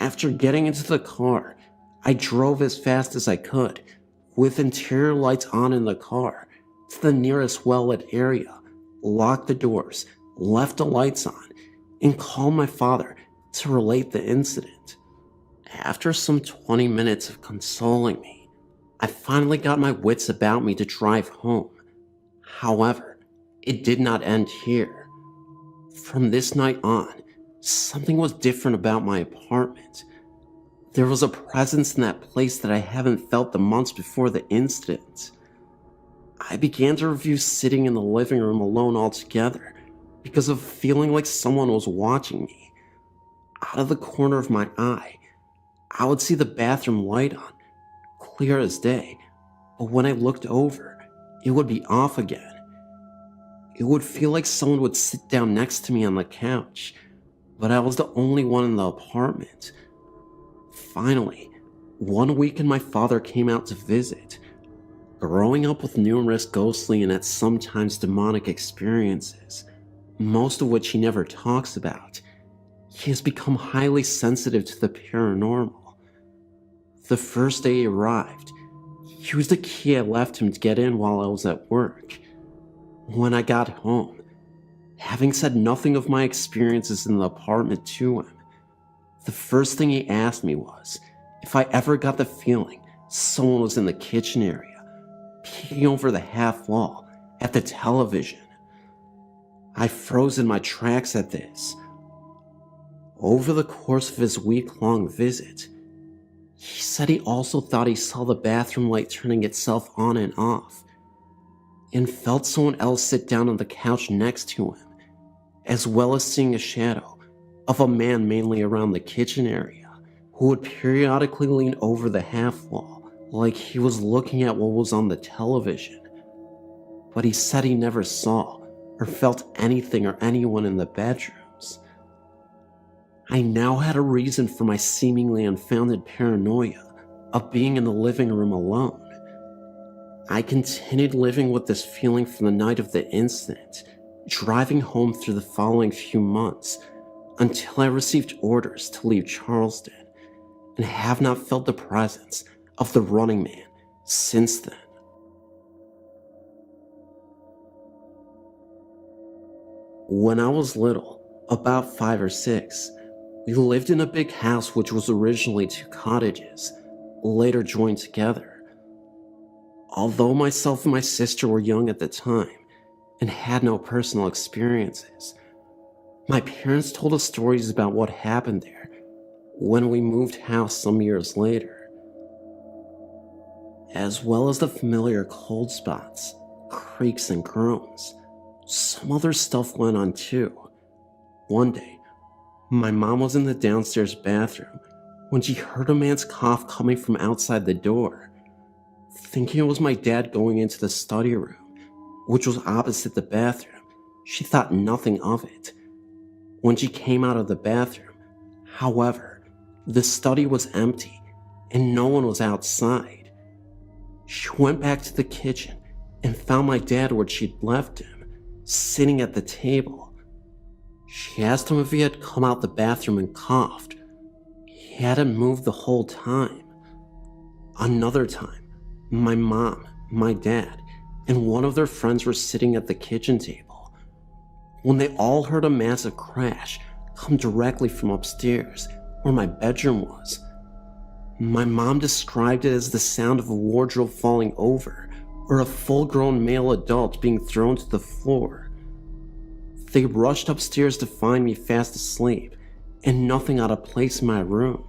After getting into the car, I drove as fast as I could, with interior lights on in the car, to the nearest well-lit area, locked the doors, left the lights on, and called my father to relate the incident. After some 20 minutes of consoling me, I finally got my wits about me to drive home. However, it did not end here. From this night on, something was different about my apartment. There was a presence in that place that I haven't felt the months before the incident. I began to review sitting in the living room alone altogether because of feeling like someone was watching me. Out of the corner of my eye, I would see the bathroom light on, clear as day, but when I looked over, it would be off again. It would feel like someone would sit down next to me on the couch, but I was the only one in the apartment. Finally, one weekend my father came out to visit. Growing up with numerous ghostly and at sometimes demonic experiences, most of which he never talks about, he has become highly sensitive to the paranormal. The first day he arrived, he used the key I left him to get in while I was at work. When I got home, having said nothing of my experiences in the apartment to him, the first thing he asked me was if I ever got the feeling someone was in the kitchen area, peeking over the half wall at the television. I froze in my tracks at this. Over the course of his week-long visit, he said he also thought he saw the bathroom light turning itself on and off, and felt someone else sit down on the couch next to him, as well as seeing a shadow of a man mainly around the kitchen area, who would periodically lean over the half wall like he was looking at what was on the television. But he said he never saw or felt anything or anyone in the bedrooms. I now had a reason for my seemingly unfounded paranoia of being in the living room alone. I continued living with this feeling from the night of the incident, driving home through the following few months until I received orders to leave Charleston, and have not felt the presence of the running man since then. When I was little, about 5 or 6, we lived in a big house which was originally 2 cottages, later joined together. Although myself and my sister were young at the time and had no personal experiences, my parents told us stories about what happened there when we moved house some years later, as well as the familiar cold spots, creaks and groans. Some other stuff went on too. One day, my mom was in the downstairs bathroom when she heard a man's cough coming from outside the door. Thinking it was my dad going into the study room, which was opposite the bathroom, she thought nothing of it. When she came out of the bathroom, however, the study was empty and no one was outside. She went back to the kitchen and found my dad where she'd left him, sitting at the table. She asked him if he had come out the bathroom and coughed. He hadn't moved the whole time. Another time, my mom, my dad, and one of their friends were sitting at the kitchen table when they all heard a massive crash come directly from upstairs where my bedroom was. My mom described it as the sound of a wardrobe falling over or a full-grown male adult being thrown to the floor. They rushed upstairs to find me fast asleep and nothing out of place in my room.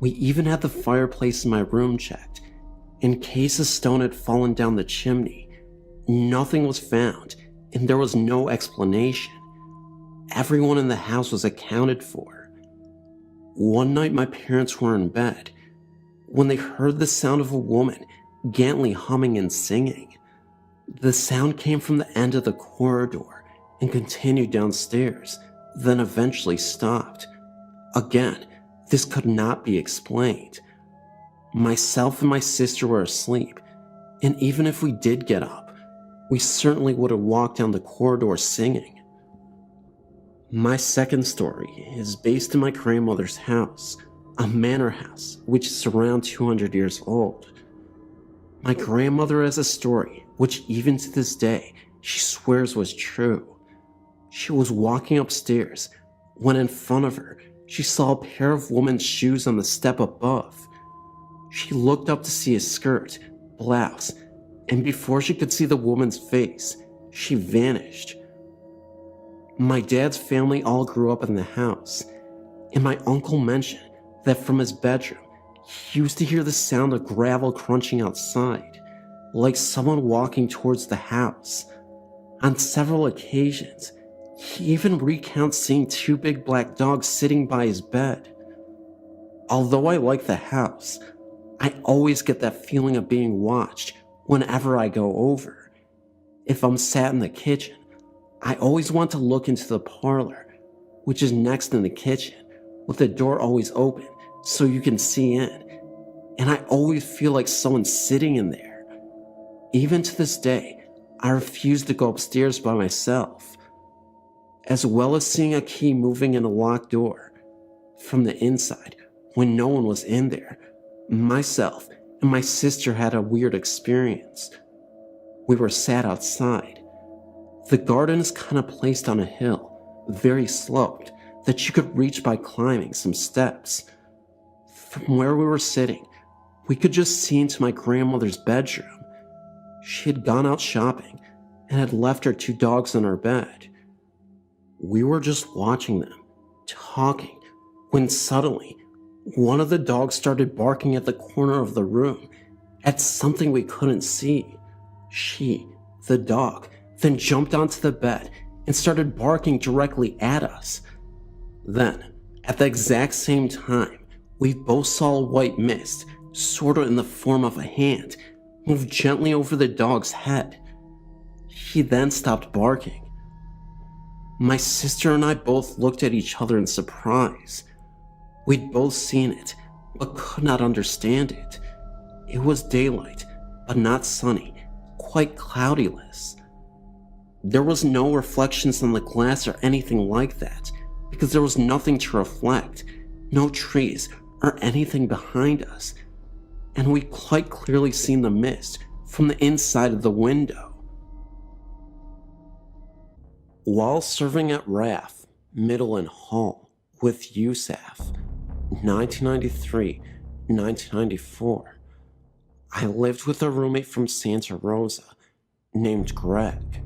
We even had the fireplace in my room checked in case a stone had fallen down the chimney. Nothing was found and there was no explanation. Everyone in the house was accounted for. One night my parents were in bed when they heard the sound of a woman gently humming and singing. The sound came from the end of the corridor and continued downstairs, then eventually stopped. Again, this could not be explained. Myself and my sister were asleep, and even if we did get up, we certainly would have walked down the corridor singing. My second story is based in my grandmother's house, a manor house which is around 200 years old. My grandmother has a story which even to this day she swears was true. She was walking upstairs when in front of her she saw a pair of women's shoes on the step above. She looked up to see a skirt, blouse, and before she could see the woman's face, she vanished. My dad's family all grew up in the house, and my uncle mentioned that from his bedroom, he used to hear the sound of gravel crunching outside, like someone walking towards the house. On several occasions, he even recounts seeing 2 big black dogs sitting by his bed. Although I like the house, I always get that feeling of being watched whenever I go over. If I'm sat in the kitchen, I always want to look into the parlor, which is next in the kitchen, with the door always open so you can see in, and I always feel like someone's sitting in there. Even to this day, I refuse to go upstairs by myself, as well as seeing a key moving in a locked door from the inside when no one was in there. Myself and my sister had a weird experience. We were sat outside. The garden is kind of placed on a hill, very sloped, that you could reach by climbing some steps. From where we were sitting, we could just see into my grandmother's bedroom. She had gone out shopping and had left her 2 dogs on her bed. We were just watching them, talking, when suddenly, one of the dogs started barking at the corner of the room at something we couldn't see. She, the dog, then jumped onto the bed and started barking directly at us. Then, at the exact same time, we both saw a white mist, sort of in the form of a hand, move gently over the dog's head. He then stopped barking. My sister and I both looked at each other in surprise. We'd both seen it, but could not understand it. It was daylight, but not sunny, quite cloudyless. There was no reflections on the glass or anything like that, because there was nothing to reflect, no trees or anything behind us. and we quite clearly seen the mist from the inside of the window. While serving at RAF, Middle and Hall with USAF, 1993-1994, I lived with a roommate from Santa Rosa named Greg.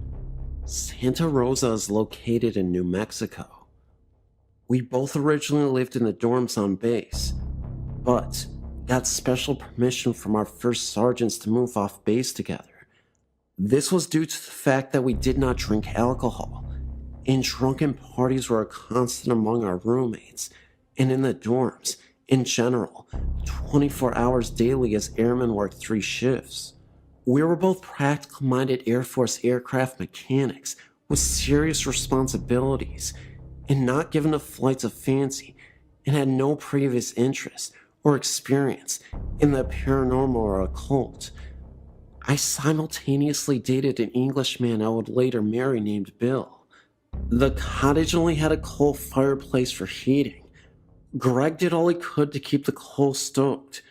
Santa Rosa is located in New Mexico. We both originally lived in the dorms on base, but got special permission from our first sergeants to move off base together. This was due to the fact that we did not drink alcohol, and drunken parties were a constant among our roommates, and in the dorms, in general, 24 hours daily as airmen worked 3 shifts. We were both practical-minded Air Force aircraft mechanics with serious responsibilities and not given to flights of fancy, and had no previous interest or experience in the paranormal or occult. I simultaneously dated an Englishman I would later marry named Bill. The cottage only had a coal fireplace for heating. Greg did all he could to keep the coal stoked,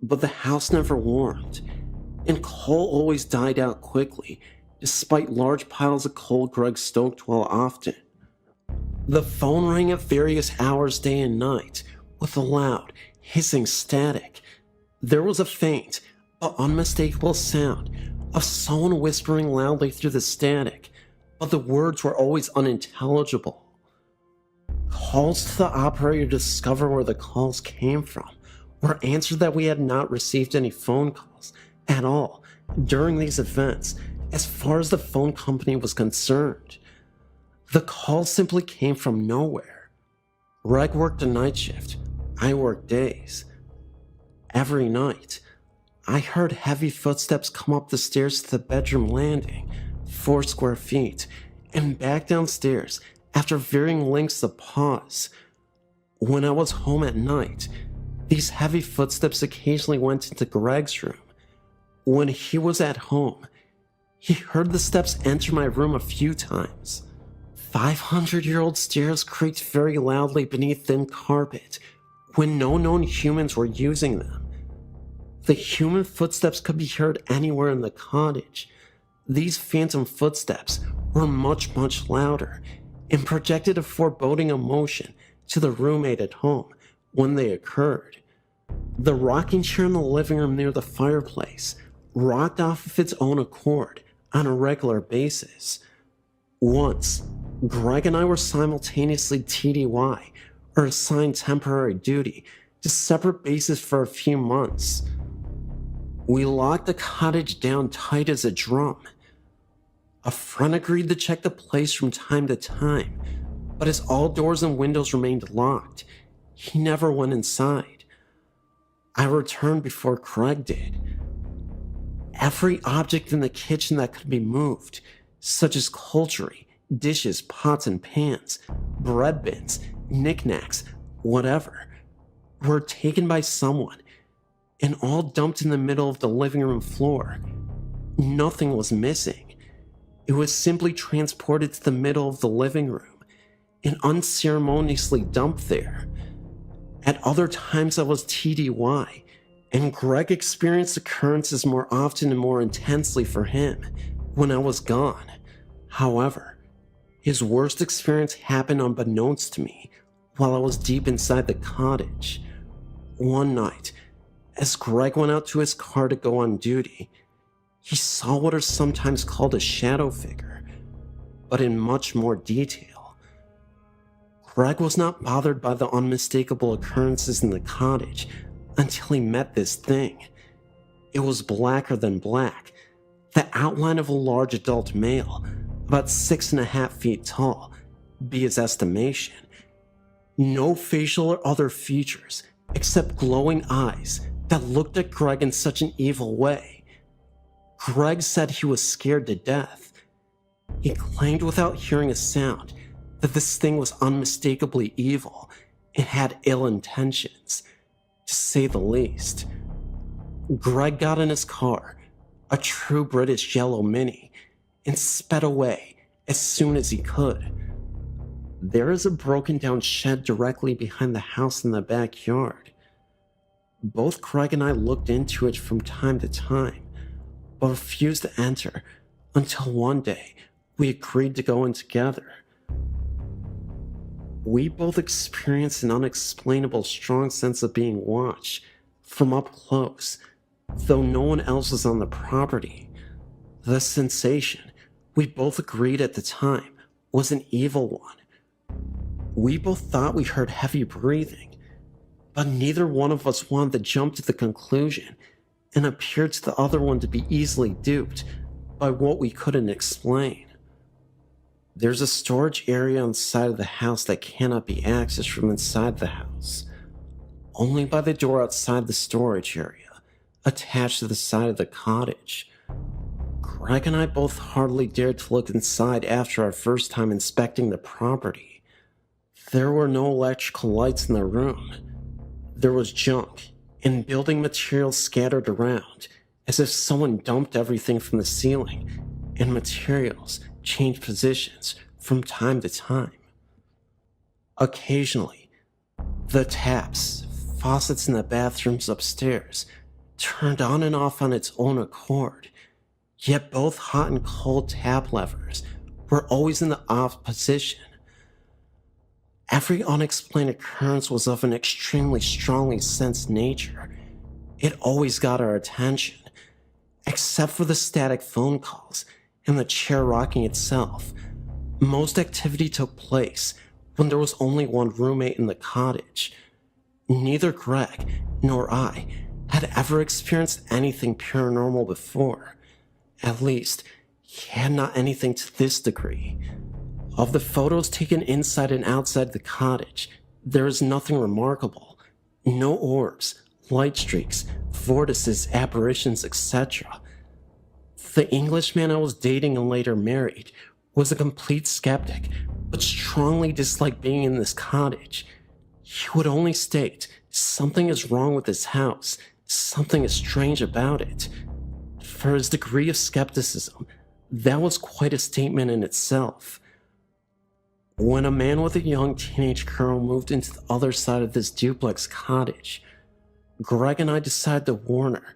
but the house never warmed, and coal always died out quickly, despite large piles of coal Greg stoked well often. The phone rang at various hours day and night, with a loud, hissing static. There was a faint, but unmistakable sound of someone whispering loudly through the static, but the words were always unintelligible. Calls to the operator to discover where the calls came from were answered that we had not received any phone calls at all during these events as far as the phone company was concerned. The calls simply came from nowhere. Greg worked a night shift, I worked days. Every night, I heard heavy footsteps come up the stairs to the bedroom landing, 4 square feet, and back downstairs after varying lengths of pause. When I was home at night, these heavy footsteps occasionally went into Greg's room. When he was at home, he heard the steps enter my room a few times. 500-year-old stairs creaked very loudly beneath thin carpet when no known humans were using them. The human footsteps could be heard anywhere in the cottage. These phantom footsteps were much, much louder and projected a foreboding emotion to the roommate at home when they occurred. The rocking chair in the living room near the fireplace rocked off of its own accord on a regular basis. Once, Greg and I were simultaneously TDY, or assigned temporary duty, to separate bases for a few months. We locked the cottage down tight as a drum. A friend agreed to check the place from time to time, but as all doors and windows remained locked, he never went inside. I returned before Craig did. Every object in the kitchen that could be moved, such as cutlery, dishes, pots and pans, bread bins, knickknacks, whatever, were taken by someone and all dumped in the middle of the living room floor. Nothing was missing. It was simply transported to the middle of the living room and unceremoniously dumped there. At other times I was TDY, and Greg experienced occurrences more often and more intensely for him when I was gone. However, his worst experience happened unbeknownst to me while I was deep inside the cottage. One night, as Greg went out to his car to go on duty, he saw what are sometimes called a shadow figure, but in much more detail. Greg was not bothered by the unmistakable occurrences in the cottage until he met this thing. It was blacker than black, the outline of a large adult male, about 6.5 feet tall, be his estimation. No facial or other features, except glowing eyes that looked at Greg in such an evil way. Greg said he was scared to death. He claimed without hearing a sound that this thing was unmistakably evil and had ill intentions, to say the least. Greg got in his car, a true British yellow Mini, and sped away as soon as he could. There is a broken down shed directly behind the house in the backyard. Both Greg and I looked into it from time to time, but refused to enter until one day we agreed to go in together. We both experienced an unexplainable strong sense of being watched from up close, though no one else was on the property. The sensation, we both agreed at the time, was an evil one. We both thought we heard heavy breathing, but neither one of us wanted to jump to the conclusion and appeared to the other one to be easily duped by what we couldn't explain. There's a storage area on the side of the house that cannot be accessed from inside the house, only by the door outside the storage area, attached to the side of the cottage. Greg and I both hardly dared to look inside after our first time inspecting the property. There were no electrical lights in the room. There was junk and building materials scattered around, as if someone dumped everything from the ceiling, and materials changed positions from time to time. Occasionally, the taps, faucets in the bathrooms upstairs turned on and off on its own accord, yet both hot and cold tap levers were always in the off position. Every unexplained occurrence was of an extremely strongly sensed nature. It always got our attention, except for the static phone calls and the chair rocking itself. Most activity took place when there was only one roommate in the cottage. Neither Greg nor I had ever experienced anything paranormal before. At least, he had not anything to this degree. Of the photos taken inside and outside the cottage, there is nothing remarkable. No orbs, light streaks, vortices, apparitions, etc. The Englishman I was dating and later married was a complete skeptic, but strongly disliked being in this cottage. He would only state, something is wrong with this house, something is strange about it. For his degree of skepticism, that was quite a statement in itself. When a man with a young teenage girl moved into the other side of this duplex cottage, Greg and I decided to warn her,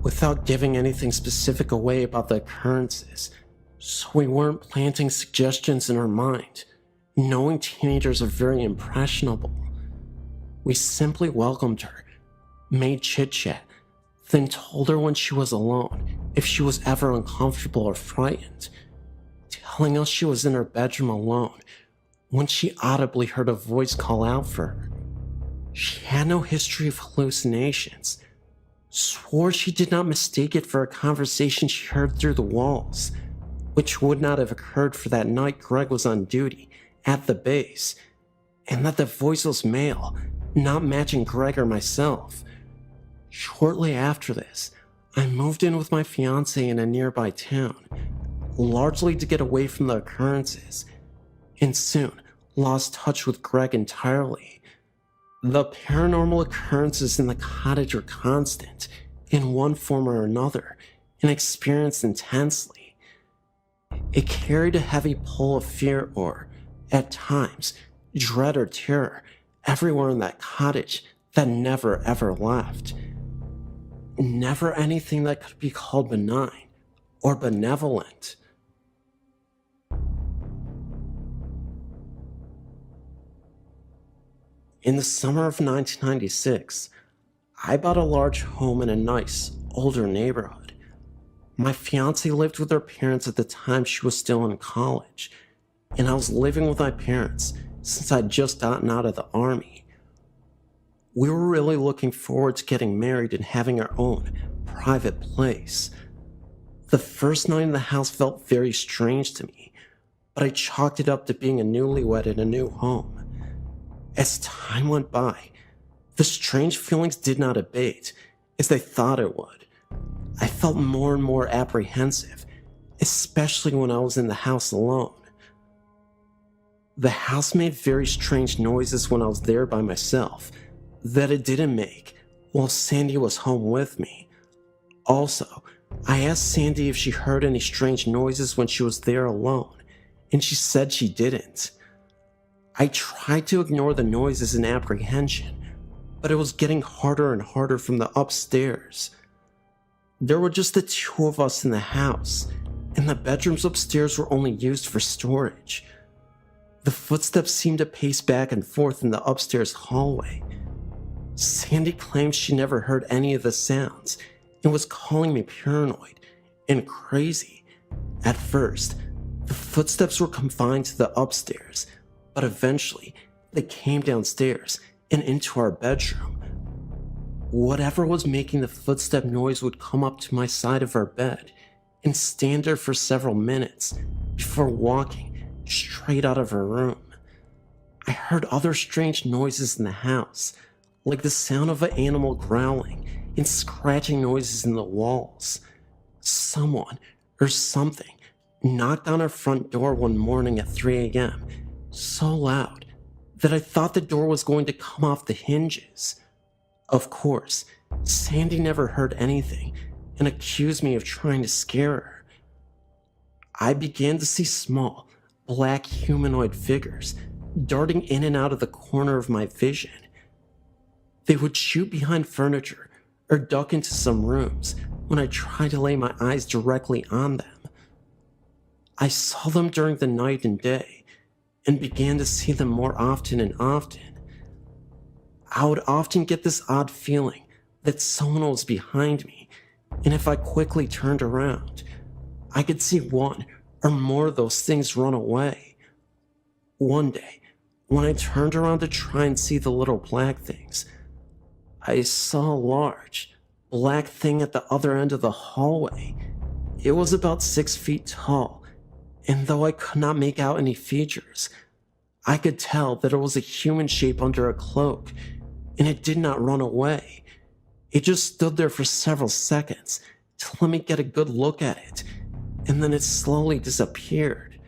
without giving anything specific away about the occurrences, so we weren't planting suggestions in her mind, knowing teenagers are very impressionable. We simply welcomed her, made chit-chat, then told her when she was alone if she was ever uncomfortable or frightened, telling us she was in her bedroom alone when she audibly heard a voice call out for her. She had no history of hallucinations, swore she did not mistake it for a conversation she heard through the walls, which would not have occurred for that night Greg was on duty at the base, and that the voice was male, not matching Greg or myself. Shortly after this, I moved in with my fiancé in a nearby town, largely to get away from the occurrences, and soon lost touch with Greg entirely. The paranormal occurrences in the cottage were constant, in one form or another, and experienced intensely. It carried a heavy pull of fear or, at times, dread or terror everywhere in that cottage that never ever left. Never anything that could be called benign or benevolent. In the summer of 1996, I bought a large home in a nice, older neighborhood. My fiancée lived with her parents at the time she was still in college, and I was living with my parents since I'd just gotten out of the army. We were really looking forward to getting married and having our own private place. The first night in the house felt very strange to me, but I chalked it up to being a newlywed in a new home. As time went by, the strange feelings did not abate as they thought it would. I felt more and more apprehensive, especially when I was in the house alone. The house made very strange noises when I was there by myself that it didn't make while Sandy was home with me. Also, I asked Sandy if she heard any strange noises when she was there alone, and she said she didn't. I tried to ignore the noises in apprehension, but it was getting harder and harder from the upstairs. There were just the two of us in the house, and the bedrooms upstairs were only used for storage. The footsteps seemed to pace back and forth in the upstairs hallway. Sandy claimed she never heard any of the sounds and was calling me paranoid and crazy. At first, the footsteps were confined to the upstairs, but eventually they came downstairs and into our bedroom. Whatever was making the footstep noise would come up to my side of our bed and stand there for several minutes before walking straight out of her room. I heard other strange noises in the house, like the sound of an animal growling and scratching noises in the walls. Someone or something knocked on our front door one morning at 3 a.m. so loud that I thought the door was going to come off the hinges. Of course, Sandy never heard anything and accused me of trying to scare her. I began to see small, black humanoid figures darting in and out of the corner of my vision. They would shoot behind furniture or duck into some rooms when I tried to lay my eyes directly on them. I saw them during the night and day and began to see them more often and often. I would often get this odd feeling that someone was behind me, and if I quickly turned around, I could see one or more of those things run away. One day, when I turned around to try and see the little black things, I saw a large, black thing at the other end of the hallway. It was about 6 feet tall, and though I could not make out any features, I could tell that it was a human shape under a cloak, and it did not run away. It just stood there for several seconds to let me get a good look at it, and then it slowly disappeared.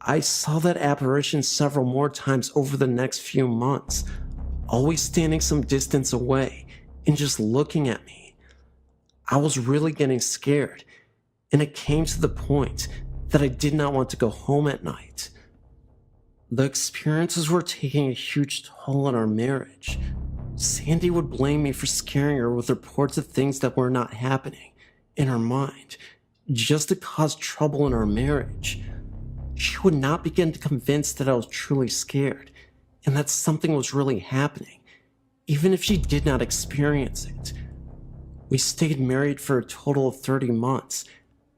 I saw that apparition several more times over the next few months, always standing some distance away and just looking at me. I was really getting scared, and it came to the point that I did not want to go home at night. The experiences were taking a huge toll on our marriage. Sandy would blame me for scaring her with reports of things that were not happening in her mind, just to cause trouble in our marriage. She would not begin to convince that I was truly scared and that something was really happening, even if she did not experience it. We stayed married for a total of 30 months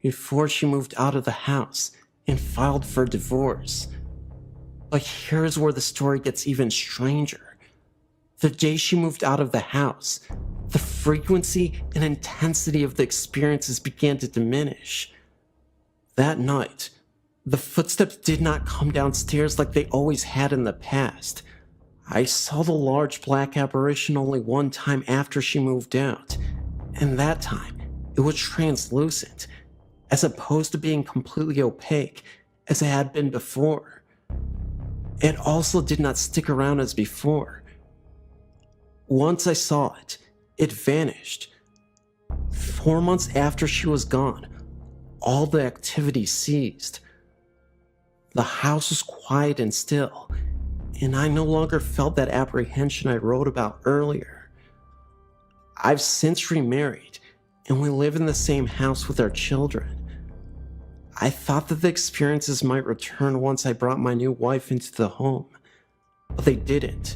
before she moved out of the house and filed for divorce. But here's where the story gets even stranger. The day she moved out of the house, the frequency and intensity of the experiences began to diminish. That night, the footsteps did not come downstairs like they always had in the past. I saw the large black apparition only one time after she moved out, and that time it was translucent, as opposed to being completely opaque as it had been before. It also did not stick around as before. Once I saw it, it vanished. 4 months after she was gone, all the activity ceased. The house was quiet and still, and I no longer felt that apprehension I wrote about earlier. I've since remarried, and we live in the same house with our children. I thought that the experiences might return once I brought my new wife into the home, but they didn't.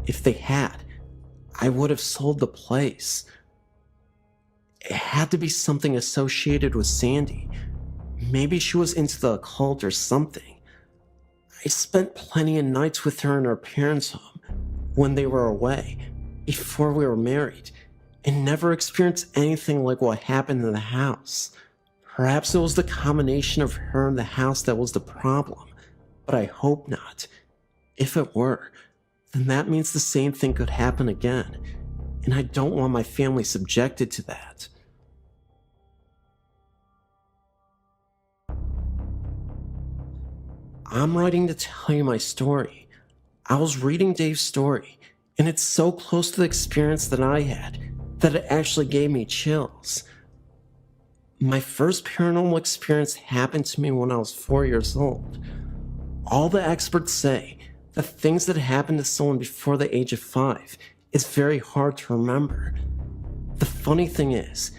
If they had, I would have sold the place. It had to be something associated with Sandy. Maybe she was into the occult or something. I spent plenty of nights with her in her parents' home when they were away, before we were married, and never experienced anything like what happened in the house. Perhaps it was the combination of her and the house that was the problem, but I hope not. If it were, then that means the same thing could happen again, and I don't want my family subjected to that. I'm writing to tell you my story. I was reading Dave's story, and it's so close to the experience that I had that it actually gave me chills. My first paranormal experience happened to me when I was 4 years old. All the experts say the things that happened to someone before the age of 5 is very hard to remember. The funny thing is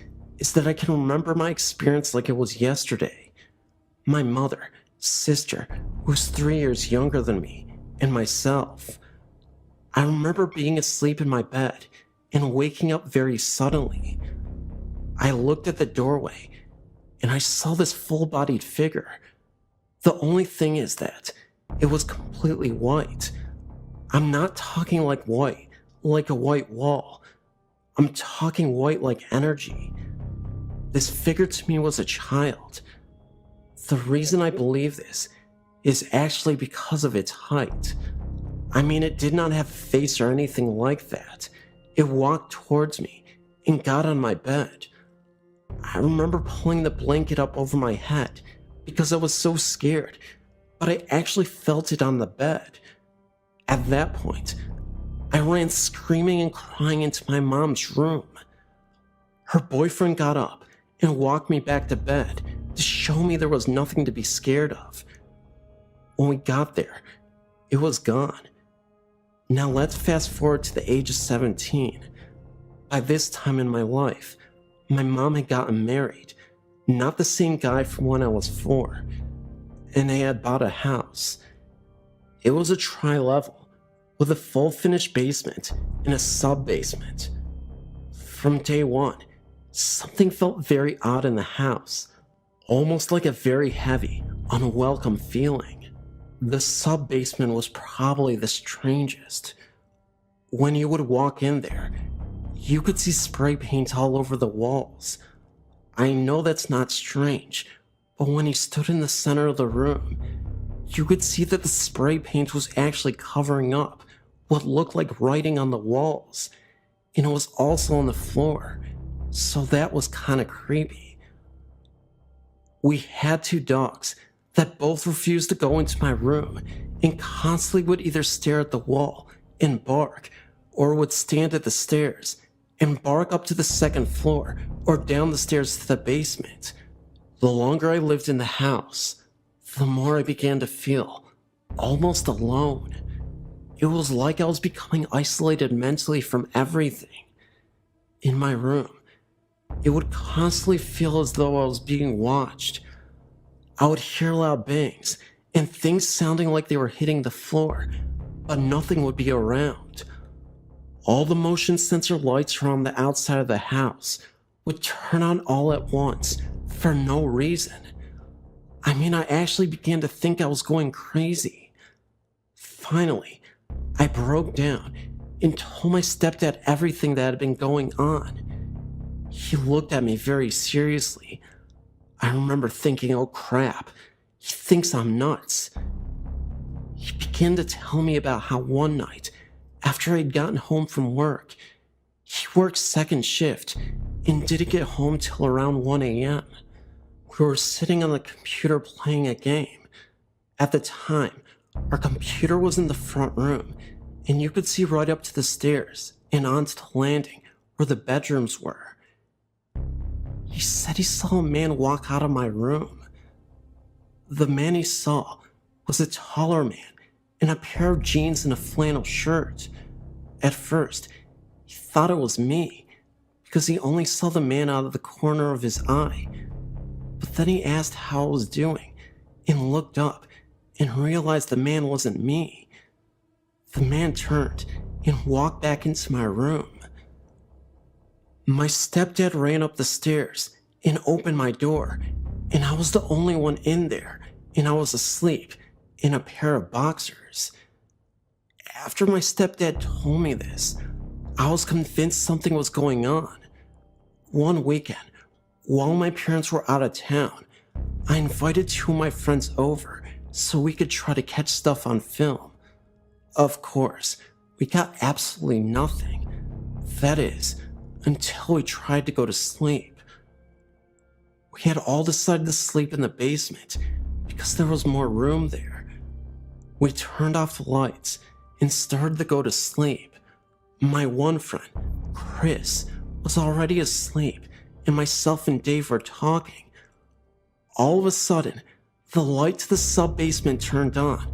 that I can remember my experience like it was yesterday. My mother, sister, who's 3 years younger than me, and myself. I remember being asleep in my bed and waking up very suddenly. I looked at the doorway and I saw this full-bodied figure. The only thing is that it was completely white. I'm not talking like white, like a white wall. I'm talking white like energy. This figure to me was a child. The reason I believe this is actually because of its height. I mean, it did not have a face or anything like that. It walked towards me and got on my bed. I remember pulling the blanket up over my head because I was so scared, but I actually felt it on the bed. At that point, I ran screaming and crying into my mom's room. Her boyfriend got up and walked me back to bed to show me there was nothing to be scared of. When we got there, it was gone. Now let's fast forward to the age of 17. By this time in my life, my mom had gotten married, not the same guy from when I was 4, and they had bought a house. It was a tri-level with a full finished basement and a sub-basement. From day one, something felt very odd in the house, almost like a very heavy, unwelcome feeling. The sub-basement was probably the strangest. When you would walk in there, you could see spray paint all over the walls. I know that's not strange, but when you stood in the center of the room, you could see that the spray paint was actually covering up what looked like writing on the walls, and it was also on the floor, so that was kinda creepy. We had 2 dogs that both refused to go into my room and constantly would either stare at the wall and bark, or would stand at the stairs and bark up to the 2nd floor or down the stairs to the basement. The longer I lived in the house, the more I began to feel almost alone. It was like I was becoming isolated mentally from everything. In my room, it would constantly feel as though I was being watched. I would hear loud bangs and things sounding like they were hitting the floor, but nothing would be around. All the motion sensor lights around the outside of the house would turn on all at once for no reason. I mean, I actually began to think I was going crazy. Finally, I broke down and told my stepdad everything that had been going on. He looked at me very seriously. I remember thinking, oh crap, he thinks I'm nuts. He began to tell me about how one night, after I'd gotten home from work, he worked 2nd shift and didn't get home till around 1 a.m. We were sitting on the computer playing a game. At the time, our computer was in the front room, and you could see right up to the stairs and onto the landing where the bedrooms were. He said he saw a man walk out of my room. The man he saw was a taller man in a pair of jeans and a flannel shirt. At first, he thought it was me because he only saw the man out of the corner of his eye. But then he asked how I was doing and looked up and realized the man wasn't me. The man turned and walked back into my room. My stepdad ran up the stairs and opened my door, and I was the only one in there, and I was asleep in a pair of boxers. After my stepdad told me this, I was convinced something was going on. One weekend, while my parents were out of town, I invited 2 of my friends over so we could try to catch stuff on film. Of course, we got absolutely nothing. That is, until we tried to go to sleep. We had all decided to sleep in the basement because there was more room there. We turned off the lights and started to go to sleep. My one friend, Chris, was already asleep, and myself and Dave were talking. All of a sudden, the light to the sub-basement turned on,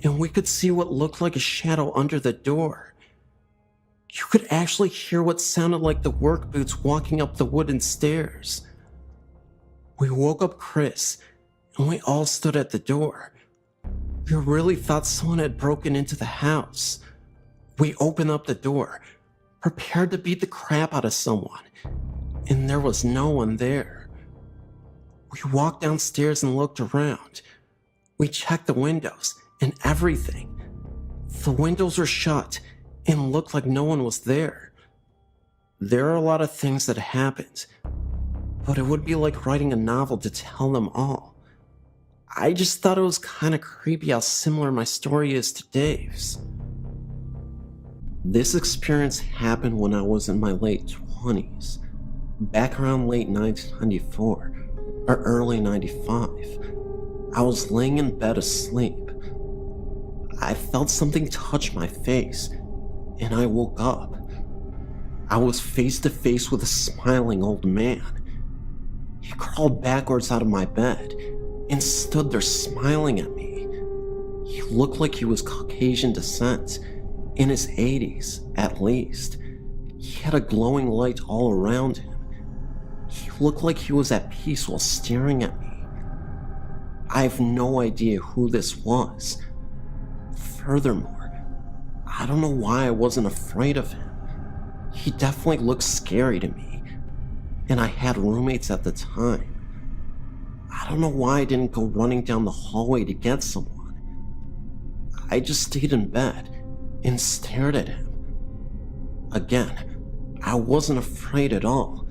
and we could see what looked like a shadow under the door. You could actually hear what sounded like the work boots walking up the wooden stairs. We woke up Chris, and we all stood at the door. We really thought someone had broken into the house. We opened up the door, prepared to beat the crap out of someone, and there was no one there. We walked downstairs and looked around. We checked the windows and everything. The windows were shut and looked like no one was there. There are a lot of things that happened, but it would be like writing a novel to tell them all. I just thought it was kind of creepy how similar my story is to Dave's. This experience happened when I was in my late 20s, back around late 1994 or early 95. I was laying in bed asleep. I felt something touch my face, and I woke up. I was face to face with a smiling old man. He crawled backwards out of my bed and stood there smiling at me. He looked like he was Caucasian descent, in his 80s at least. He had a glowing light all around him. He looked like he was at peace while staring at me. I have no idea who this was. Furthermore, I don't know why I wasn't afraid of him. He definitely looked scary to me, and I had roommates at the time. I don't know why I didn't go running down the hallway to get someone. I just stayed in bed and stared at him. Again, I wasn't afraid at all.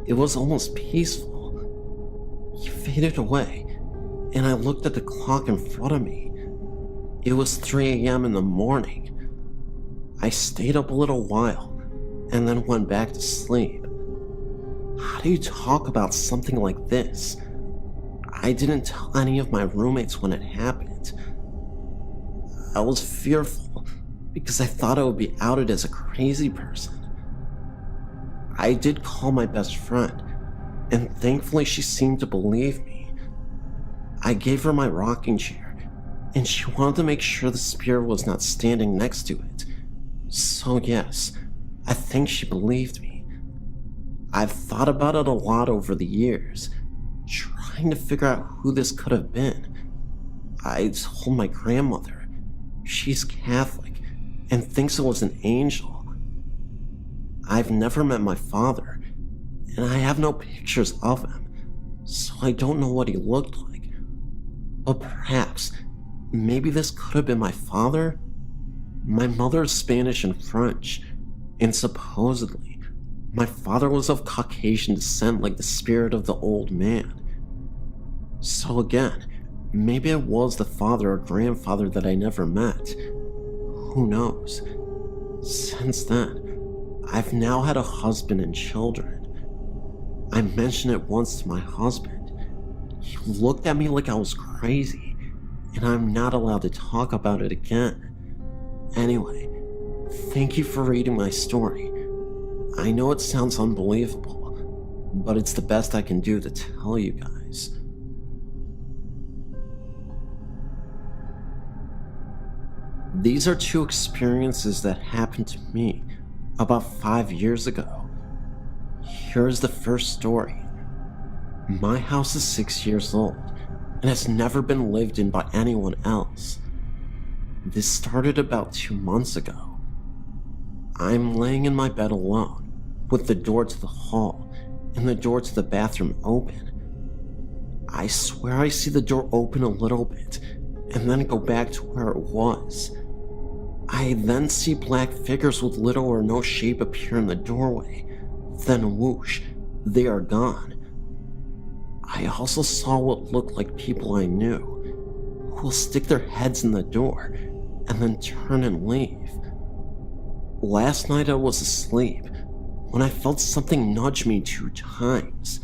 It was almost peaceful. He faded away, and I looked at the clock in front of me. It was 3 a.m. in the morning. I stayed up a little while, and then went back to sleep. How do you talk about something like this? I didn't tell any of my roommates when it happened. I was fearful because I thought I would be outed as a crazy person. I did call my best friend, and thankfully she seemed to believe me. I gave her my rocking chair, and she wanted to make sure the spirit was not standing next to it. So yes, I think she believed me. I've thought about it a lot over the years, trying to figure out who this could have been. I told my grandmother. She's Catholic and thinks it was an angel. I've never met my father, and I have no pictures of him, so I don't know what he looked like. But perhaps, maybe this could have been my father? My mother is Spanish and French, and supposedly, my father was of Caucasian descent like the spirit of the old man. So again, maybe it was the father or grandfather that I never met. Who knows? Since then, I've now had a husband and children. I mentioned it once to my husband. He looked at me like I was crazy, and I'm not allowed to talk about it again. Anyway, thank you for reading my story. I know it sounds unbelievable, but it's the best I can do to tell you guys. These are two experiences that happened to me about 5 years ago. Here's the first story. My house is 6 years old and has never been lived in by anyone else. This started about 2 months ago. I'm laying in my bed alone, with the door to the hall and the door to the bathroom open. I swear I see the door open a little bit and then go back to where it was. I then see black figures with little or no shape appear in the doorway. Then whoosh, they are gone. I also saw what looked like people I knew, who will stick their heads in the door and then turn and leave. Last night I was asleep when I felt something nudge me 2 times.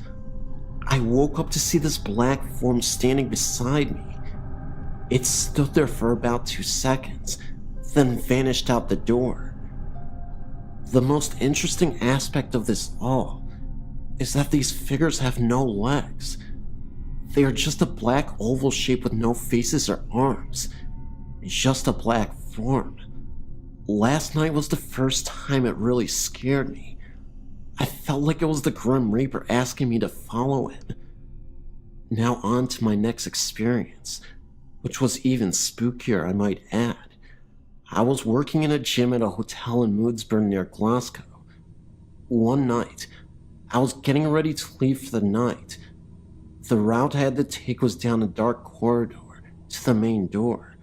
I woke up to see this black form standing beside me. It stood there for about 2 seconds, then vanished out the door. The most interesting aspect of this all is that these figures have no legs. They are just a black oval shape with no faces or arms. just a black form. Last night was the first time it really scared me. I felt like it was the Grim Reaper asking me to follow him. Now on to my next experience, which was even spookier, I might add. I was working in a gym at a hotel in Moodsburn near Glasgow. One night, I was getting ready to leave for the night. The route I had to take was down a dark corridor to the main door.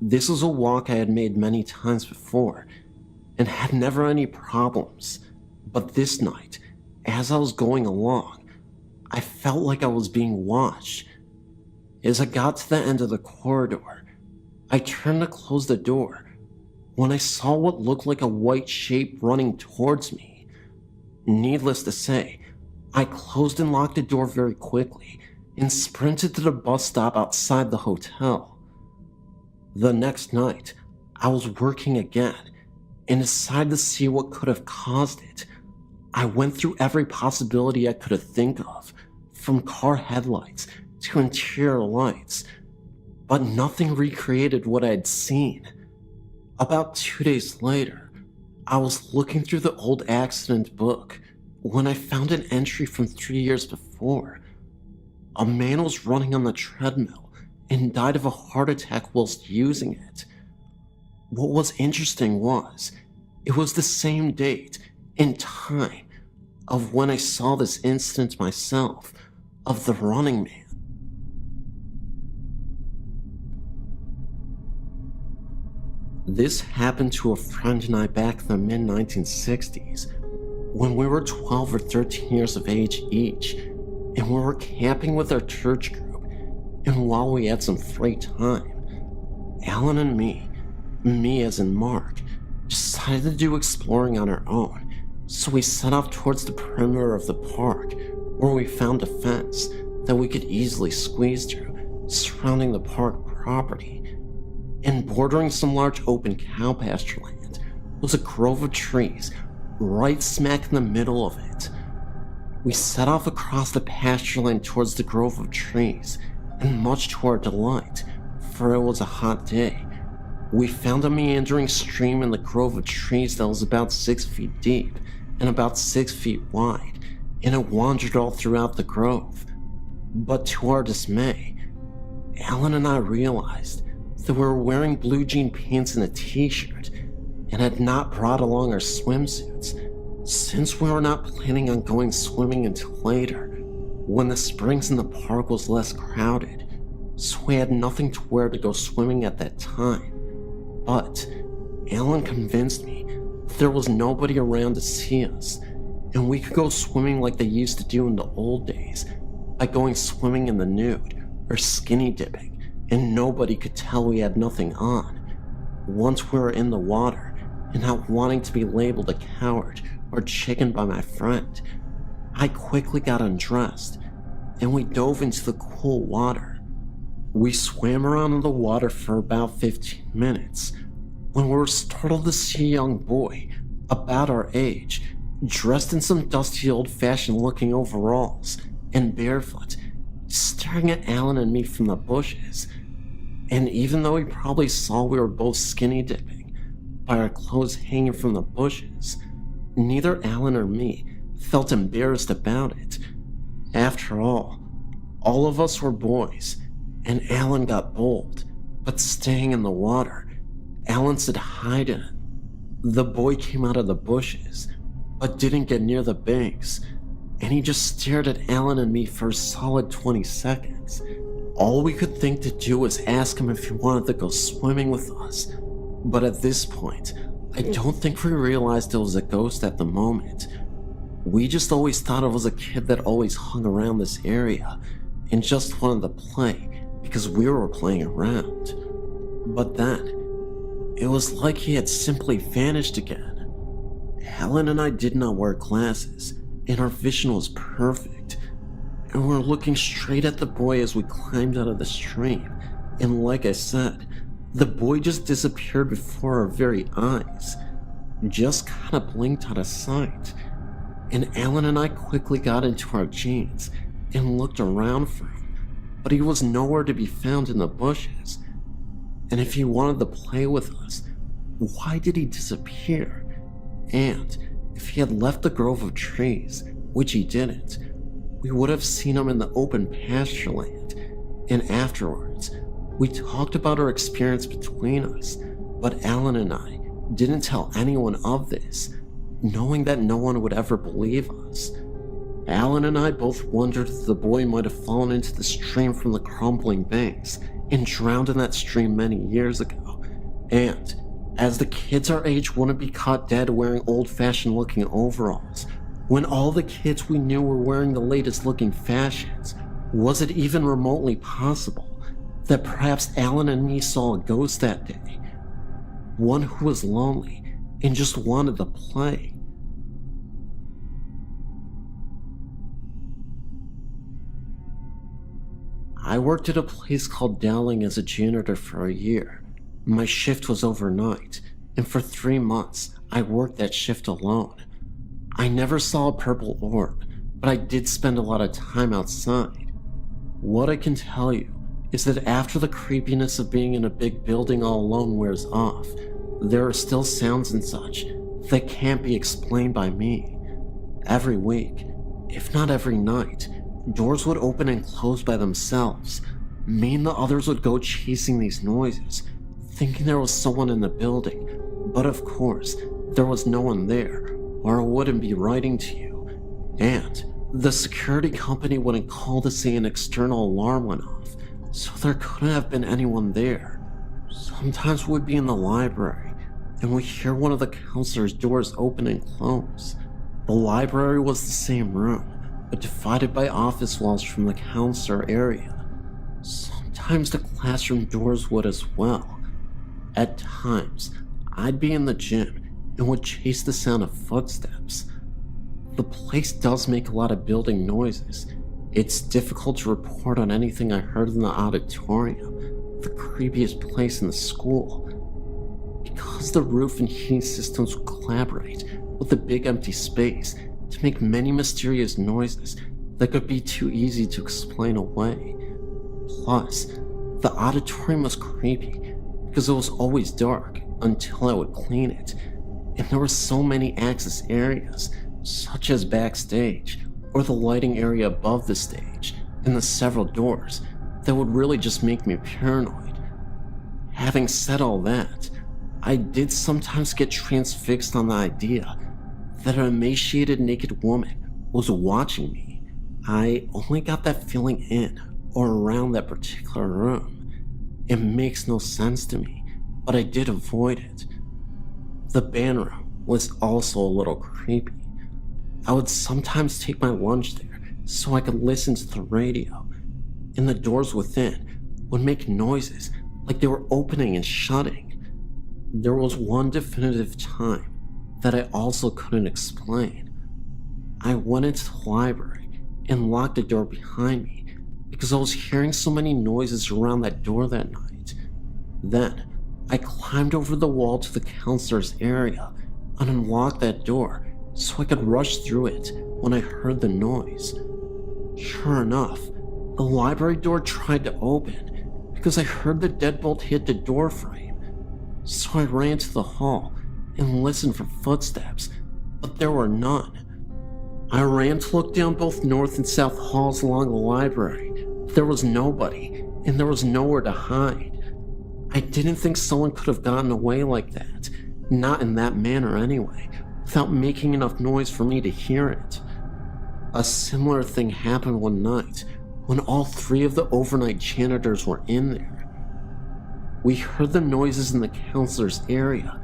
This was a walk I had made many times before, and had never any problems. But this night, as I was going along, I felt like I was being watched. As I got to the end of the corridor, I turned to close the door when I saw what looked like a white shape running towards me. Needless to say, I closed and locked the door very quickly and sprinted to the bus stop outside the hotel. The next night, I was working again and decided to see what could have caused it. I went through every possibility I could have think of, from car headlights to interior lights, but nothing recreated what I had seen. About 2 days later, I was looking through the old accident book when I found an entry from 3 years before. A man was running on the treadmill and died of a heart attack whilst using it. What was interesting was, it was the same date and time of when I saw this incident myself, of the running man. This happened to a friend and I back in the mid-1960s, when we were 12 or 13 years of age each, and we were camping with our church group, and while we had some free time, Alan and me as in Mark, decided to do exploring on our own, so we set off towards the perimeter of the park, where we found a fence that we could easily squeeze through, surrounding the park property. And bordering some large open cow pasture land was a grove of trees right smack in the middle of it. We set off across the pasture land towards the grove of trees, and much to our delight, for it was a hot day, we found a meandering stream in the grove of trees that was about 6 feet deep and about 6 feet wide, and it wandered all throughout the grove. But to our dismay, Alan and I realized that we were wearing blue jean pants and a t-shirt, and had not brought along our swimsuits, since we were not planning on going swimming until later, when the springs in the park was less crowded, so we had nothing to wear to go swimming at that time. But Alan convinced me that there was nobody around to see us, and we could go swimming like they used to do in the old days, by going swimming in the nude, or skinny dipping, and nobody could tell we had nothing on. Once we were in the water, and not wanting to be labeled a coward or chicken by my friend, I quickly got undressed, and we dove into the cool water. We swam around in the water for about 15 minutes, when we were startled to see a young boy, about our age, dressed in some dusty old-fashioned looking overalls, and barefoot, staring at Alan and me from the bushes. And even though he probably saw we were both skinny dipping by our clothes hanging from the bushes, neither Alan or me felt embarrassed about it. After all of us were boys, and Alan got bold, but staying in the water, Alan said hi to him. The boy came out of the bushes, but didn't get near the banks, and he just stared at Alan and me for a solid 20 seconds. All we could think to do was ask him if he wanted to go swimming with us, but at this point, I don't think we realized it was a ghost at the moment. We just always thought it was a kid that always hung around this area and just wanted to play because we were playing around. But then, it was like he had simply vanished again. Helen and I did not wear glasses, and our vision was perfect, and we were looking straight at the boy as we climbed out of the stream, and like I said, the boy just disappeared before our very eyes, just kinda blinked out of sight, and Alan and I quickly got into our jeans and looked around for him, but he was nowhere to be found in the bushes. And if he wanted to play with us, why did he disappear? And if he had left the grove of trees, which he didn't, we would have seen him in the open pasture land. And afterwards, we talked about our experience between us, but Alan and I didn't tell anyone of this, knowing that no one would ever believe us. Alan and I both wondered if the boy might have fallen into the stream from the crumbling banks and drowned in that stream many years ago. And as the kids our age wouldn't be caught dead wearing old-fashioned looking overalls, when all the kids we knew were wearing the latest looking fashions, was it even remotely possible that perhaps Alan and me saw a ghost that day? One who was lonely and just wanted to play. I worked at a place called Dowling as a janitor for a year. My shift was overnight, and for 3 months, I worked that shift alone. I never saw a purple orb, but I did spend a lot of time outside. What I can tell you is that after the creepiness of being in a big building all alone wears off, there are still sounds and such that can't be explained by me. Every week, if not every night, doors would open and close by themselves. Me and the others would go chasing these noises, thinking there was someone in the building, but of course, there was no one there, or I wouldn't be writing to you. And the security company wouldn't call to say an external alarm went off, so there couldn't have been anyone there. Sometimes we'd be in the library, and we'd hear one of the counselor's doors open and close. The library was the same room, but divided by office walls from the counselor area. Sometimes the classroom doors would as well. At times, I'd be in the gym and would chase the sound of footsteps. The place does make a lot of building noises. It's difficult to report on anything I heard in the auditorium, the creepiest place in the school, because the roof and heating systems would collaborate with the big empty space to make many mysterious noises that could be too easy to explain away. Plus, the auditorium was creepy because it was always dark until I would clean it, and there were so many access areas, such as backstage or the lighting area above the stage and the several doors, that would really just make me paranoid. Having said all that, I did sometimes get transfixed on the idea that an emaciated naked woman was watching me. I only got that feeling in or around that particular room. It makes no sense to me, but I did avoid it. The band room was also a little creepy. I would sometimes take my lunch there so I could listen to the radio, and the doors within would make noises like they were opening and shutting. There was one definitive time that I also couldn't explain. I went into the library and locked the door behind me because I was hearing so many noises around that door that night. Then, I climbed over the wall to the counselor's area and unlocked that door so I could rush through it when I heard the noise. Sure enough, the library door tried to open because I heard the deadbolt hit the door frame. So I ran to the hall and listened for footsteps, but there were none. I ran to look down both north and south halls along the library, but there was nobody, and there was nowhere to hide. I didn't think someone could have gotten away like that, not in that manner anyway, without making enough noise for me to hear it. A similar thing happened one night when all 3 of the overnight janitors were in there. We heard the noises in the counselor's area,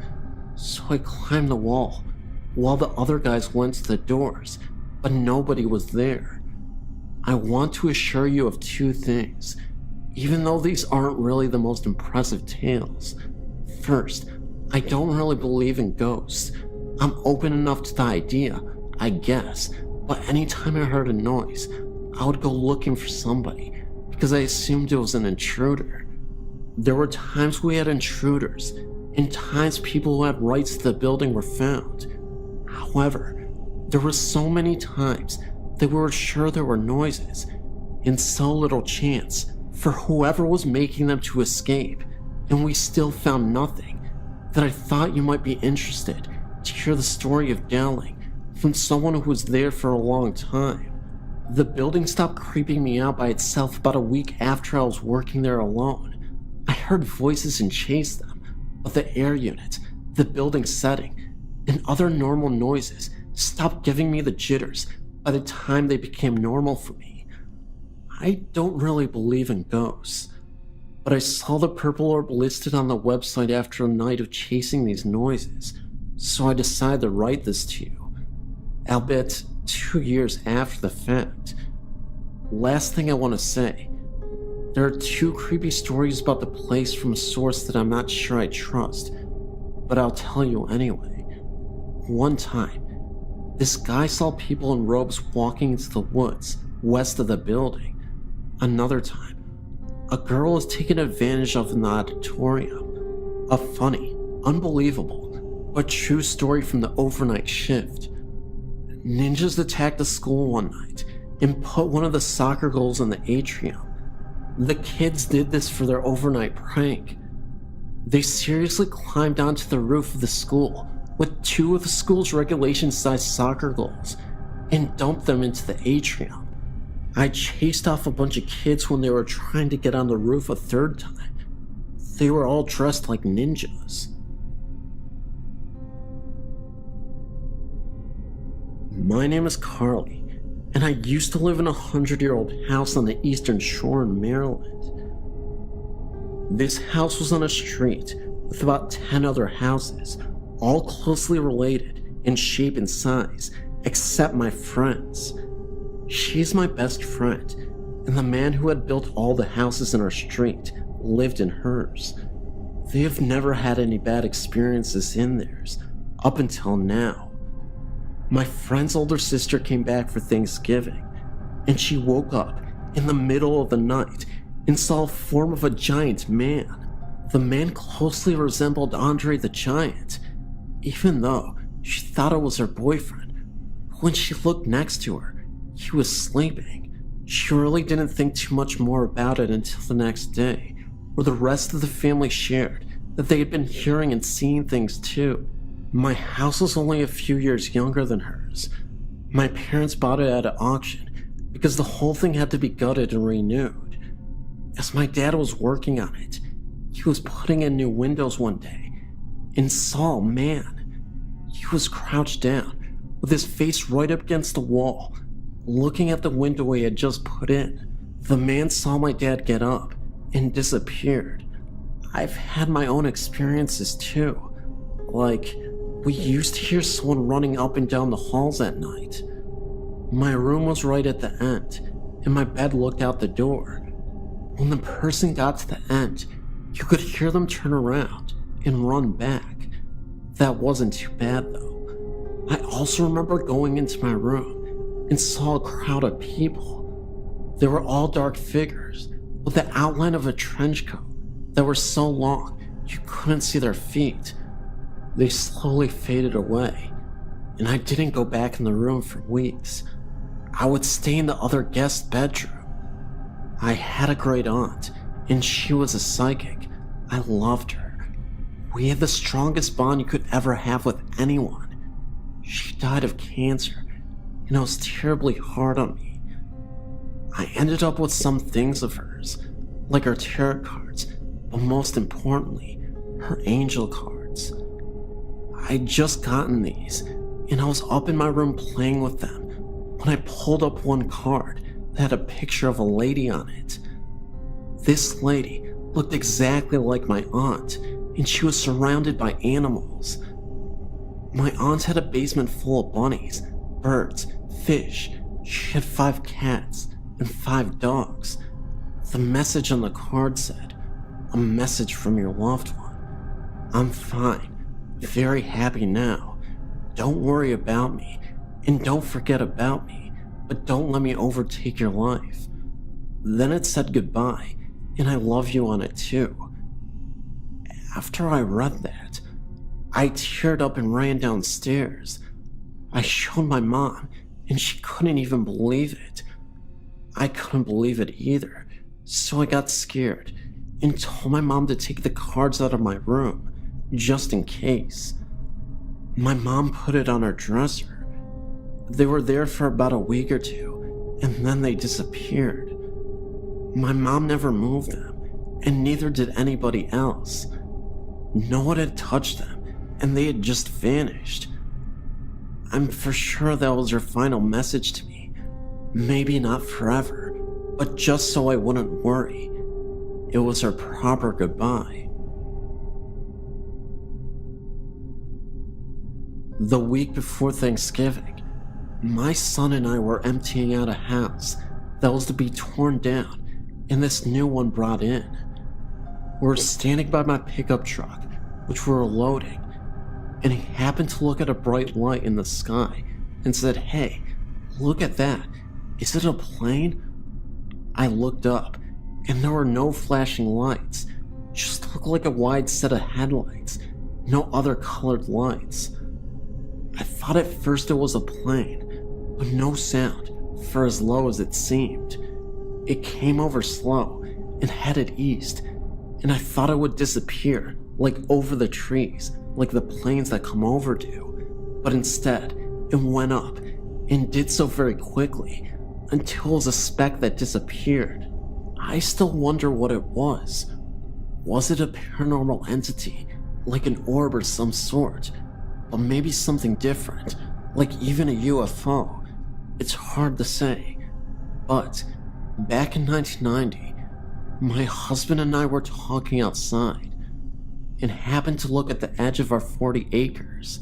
so I climbed the wall while the other guys went to the doors, but nobody was there. I want to assure you of 2 things, even though these aren't really the most impressive tales. First, I don't really believe in ghosts. I'm open enough to the idea, I guess, but anytime I heard a noise, I would go looking for somebody because I assumed it was an intruder. There were times we had intruders, and times people who had rights to the building were found. However, there were so many times that we were sure there were noises, and so little chance for whoever was making them to escape and we still found nothing, that I thought you might be interested to hear the story of Dowling from someone who was there for a long time. The building stopped creeping me out by itself about a week after I was working there alone. I heard voices and chased them, but the air unit, the building setting, and other normal noises stopped giving me the jitters by the time they became normal for me. I don't really believe in ghosts, but I saw the purple orb listed on the website after a night of chasing these noises, so I decided to write this to you, albeit 2 years after the fact. Last thing I want to say, there are 2 creepy stories about the place from a source that I'm not sure I trust, but I'll tell you anyway. One time, this guy saw people in robes walking into the woods west of the building. Another time, a girl was taken advantage of in the auditorium. A funny, unbelievable, but true story from the overnight shift. Ninjas attacked the school one night and put one of the soccer goals in the atrium. The kids did this for their overnight prank. They seriously climbed onto the roof of the school with 2 of the school's regulation-sized soccer goals and dumped them into the atrium. I chased off a bunch of kids when they were trying to get on the roof a 3rd time. They were all dressed like ninjas. My name is Carly, and I used to live in a 100-year-old house on the Eastern Shore in Maryland. This house was on a street with about 10 other houses, all closely related in shape and size, except my friend's. She's my best friend, and the man who had built all the houses in our street lived in hers. They have never had any bad experiences in theirs, up until now. My friend's older sister came back for Thanksgiving, and she woke up in the middle of the night and saw a form of a giant man. The man closely resembled Andre the Giant, even though she thought it was her boyfriend. When she looked next to her, he was sleeping. She really didn't think too much more about it until the next day, where the rest of the family shared that they had been hearing and seeing things too. My house was only a few years younger than hers. My parents bought it at an auction because the whole thing had to be gutted and renewed. As my dad was working on it, he was putting in new windows one day and saw a man. He was crouched down with his face right up against the wall, looking at the window he had just put in. The man saw my dad get up and disappeared. I've had my own experiences too. Like, we used to hear someone running up and down the halls at night. My room was right at the end, and my bed looked out the door. When the person got to the end, you could hear them turn around and run back. That wasn't too bad though. I also remember going into my room and saw a crowd of people. They were all dark figures with the outline of a trench coat that were so long you couldn't see their feet. They slowly faded away, and I didn't go back in the room for weeks. I would stay in the other guest bedroom. I had a great aunt, and she was a psychic. I loved her. We had the strongest bond you could ever have with anyone. She died of cancer, and it was terribly hard on me. I ended up with some things of hers, like her tarot cards, but most importantly, her angel cards. I'd just gotten these, and I was up in my room playing with them when I pulled up one card that had a picture of a lady on it. This lady looked exactly like my aunt, and she was surrounded by animals. My aunt had a basement full of bunnies, birds, fish. She had 5 cats and 5 dogs. The message on the card said, "A message from your loved one. I'm fine. Very happy now. Don't worry about me, and don't forget about me, but don't let me overtake your life." Then it said goodbye, and I love you on it too. After I read that, I teared up and ran downstairs. I showed my mom, and she couldn't even believe it. I couldn't believe it either, so I got scared and told my mom to take the cards out of my room, just in case. My mom put it on her dresser. They were there for about a week or two, and then they disappeared. My mom never moved them, and neither did anybody else. No one had touched them, and they had just vanished. I'm for sure that was her final message to me. Maybe not forever, but just so I wouldn't worry. It was her proper goodbye. The week before Thanksgiving, my son and I were emptying out a house that was to be torn down and this new one brought in. We were standing by my pickup truck, which we were loading, and he happened to look at a bright light in the sky and said, "Hey, look at that. Is it a plane?" I looked up, and there were no flashing lights, just looked like a wide set of headlights, no other colored lights. I thought at first it was a plane, but no sound for as low as it seemed. It came over slow and headed east, and I thought it would disappear, like over the trees, like the planes that come over do. But instead, it went up, and did so very quickly, until it was a speck that disappeared. I still wonder what it was. Was it a paranormal entity, like an orb or some sort? Or maybe something different, like even a UFO? It's hard to say. But back in 1990, my husband and I were talking outside and happened to look at the edge of our 40 acres.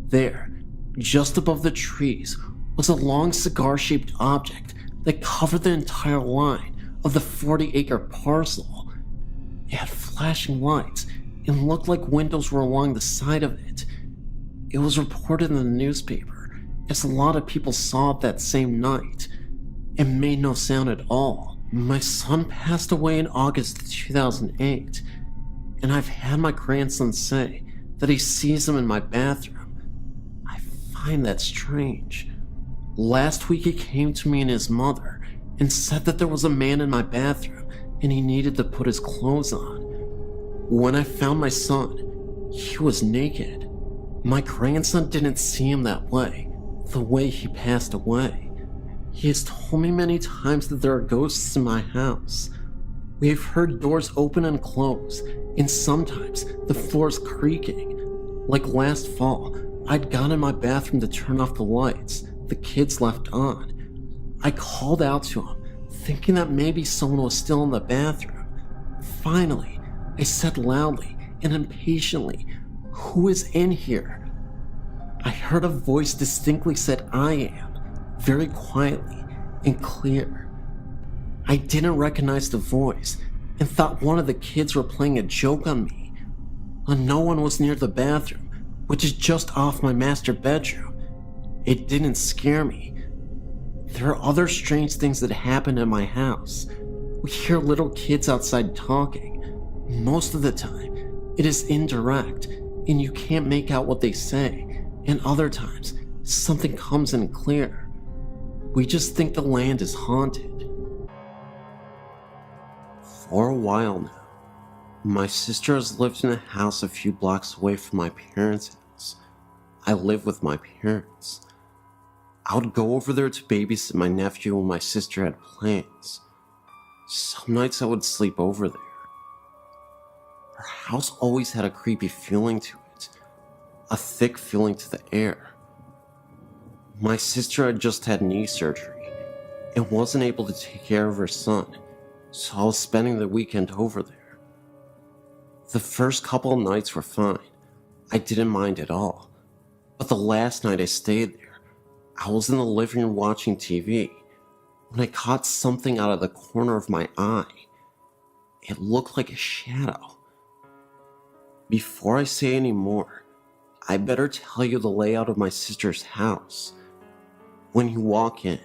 There, just above the trees, was a long cigar-shaped object that covered the entire line of the 40-acre parcel. It had flashing lights and looked like windows were along the side of it. It was reported in the newspaper, as a lot of people saw it that same night. It made no sound at all. My son passed away in August 2008, and I've had my grandson say that he sees him in my bathroom. I find that strange. Last week he came to me and his mother and said that there was a man in my bathroom and he needed to put his clothes on. When I found my son, he was naked. My grandson didn't see him that way, the way he passed away. He has told me many times that there are ghosts in my house. We have heard doors open and close, and sometimes the floor's creaking. Like last fall, I'd gone in my bathroom to turn off the lights the kids left on. I called out to him, thinking that maybe someone was still in the bathroom. Finally, I said loudly and impatiently, "Who is in here?" I heard a voice distinctly said, "I am," very quietly and clear. I didn't recognize the voice and thought one of the kids were playing a joke on me. No one was near the bathroom, which is just off my master bedroom. It didn't scare me. There are other strange things that happen in my house. We hear little kids outside talking. Most of the time, it is indirect, and you can't make out what they say, and other times, something comes in clear. We just think the land is haunted. For a while now, my sister has lived in a house a few blocks away from my parents' house. I live with my parents. I would go over there to babysit my nephew when my sister had plans. Some nights I would sleep over there. Her house always had a creepy feeling to it, a thick feeling to the air. My sister had just had knee surgery and wasn't able to take care of her son, so I was spending the weekend over there. The first couple of nights were fine. I didn't mind at all. But the last night I stayed there, I was in the living room watching TV when I caught something out of the corner of my eye. It looked like a shadow. Before I say any more, I better tell you the layout of my sister's house. When you walk in,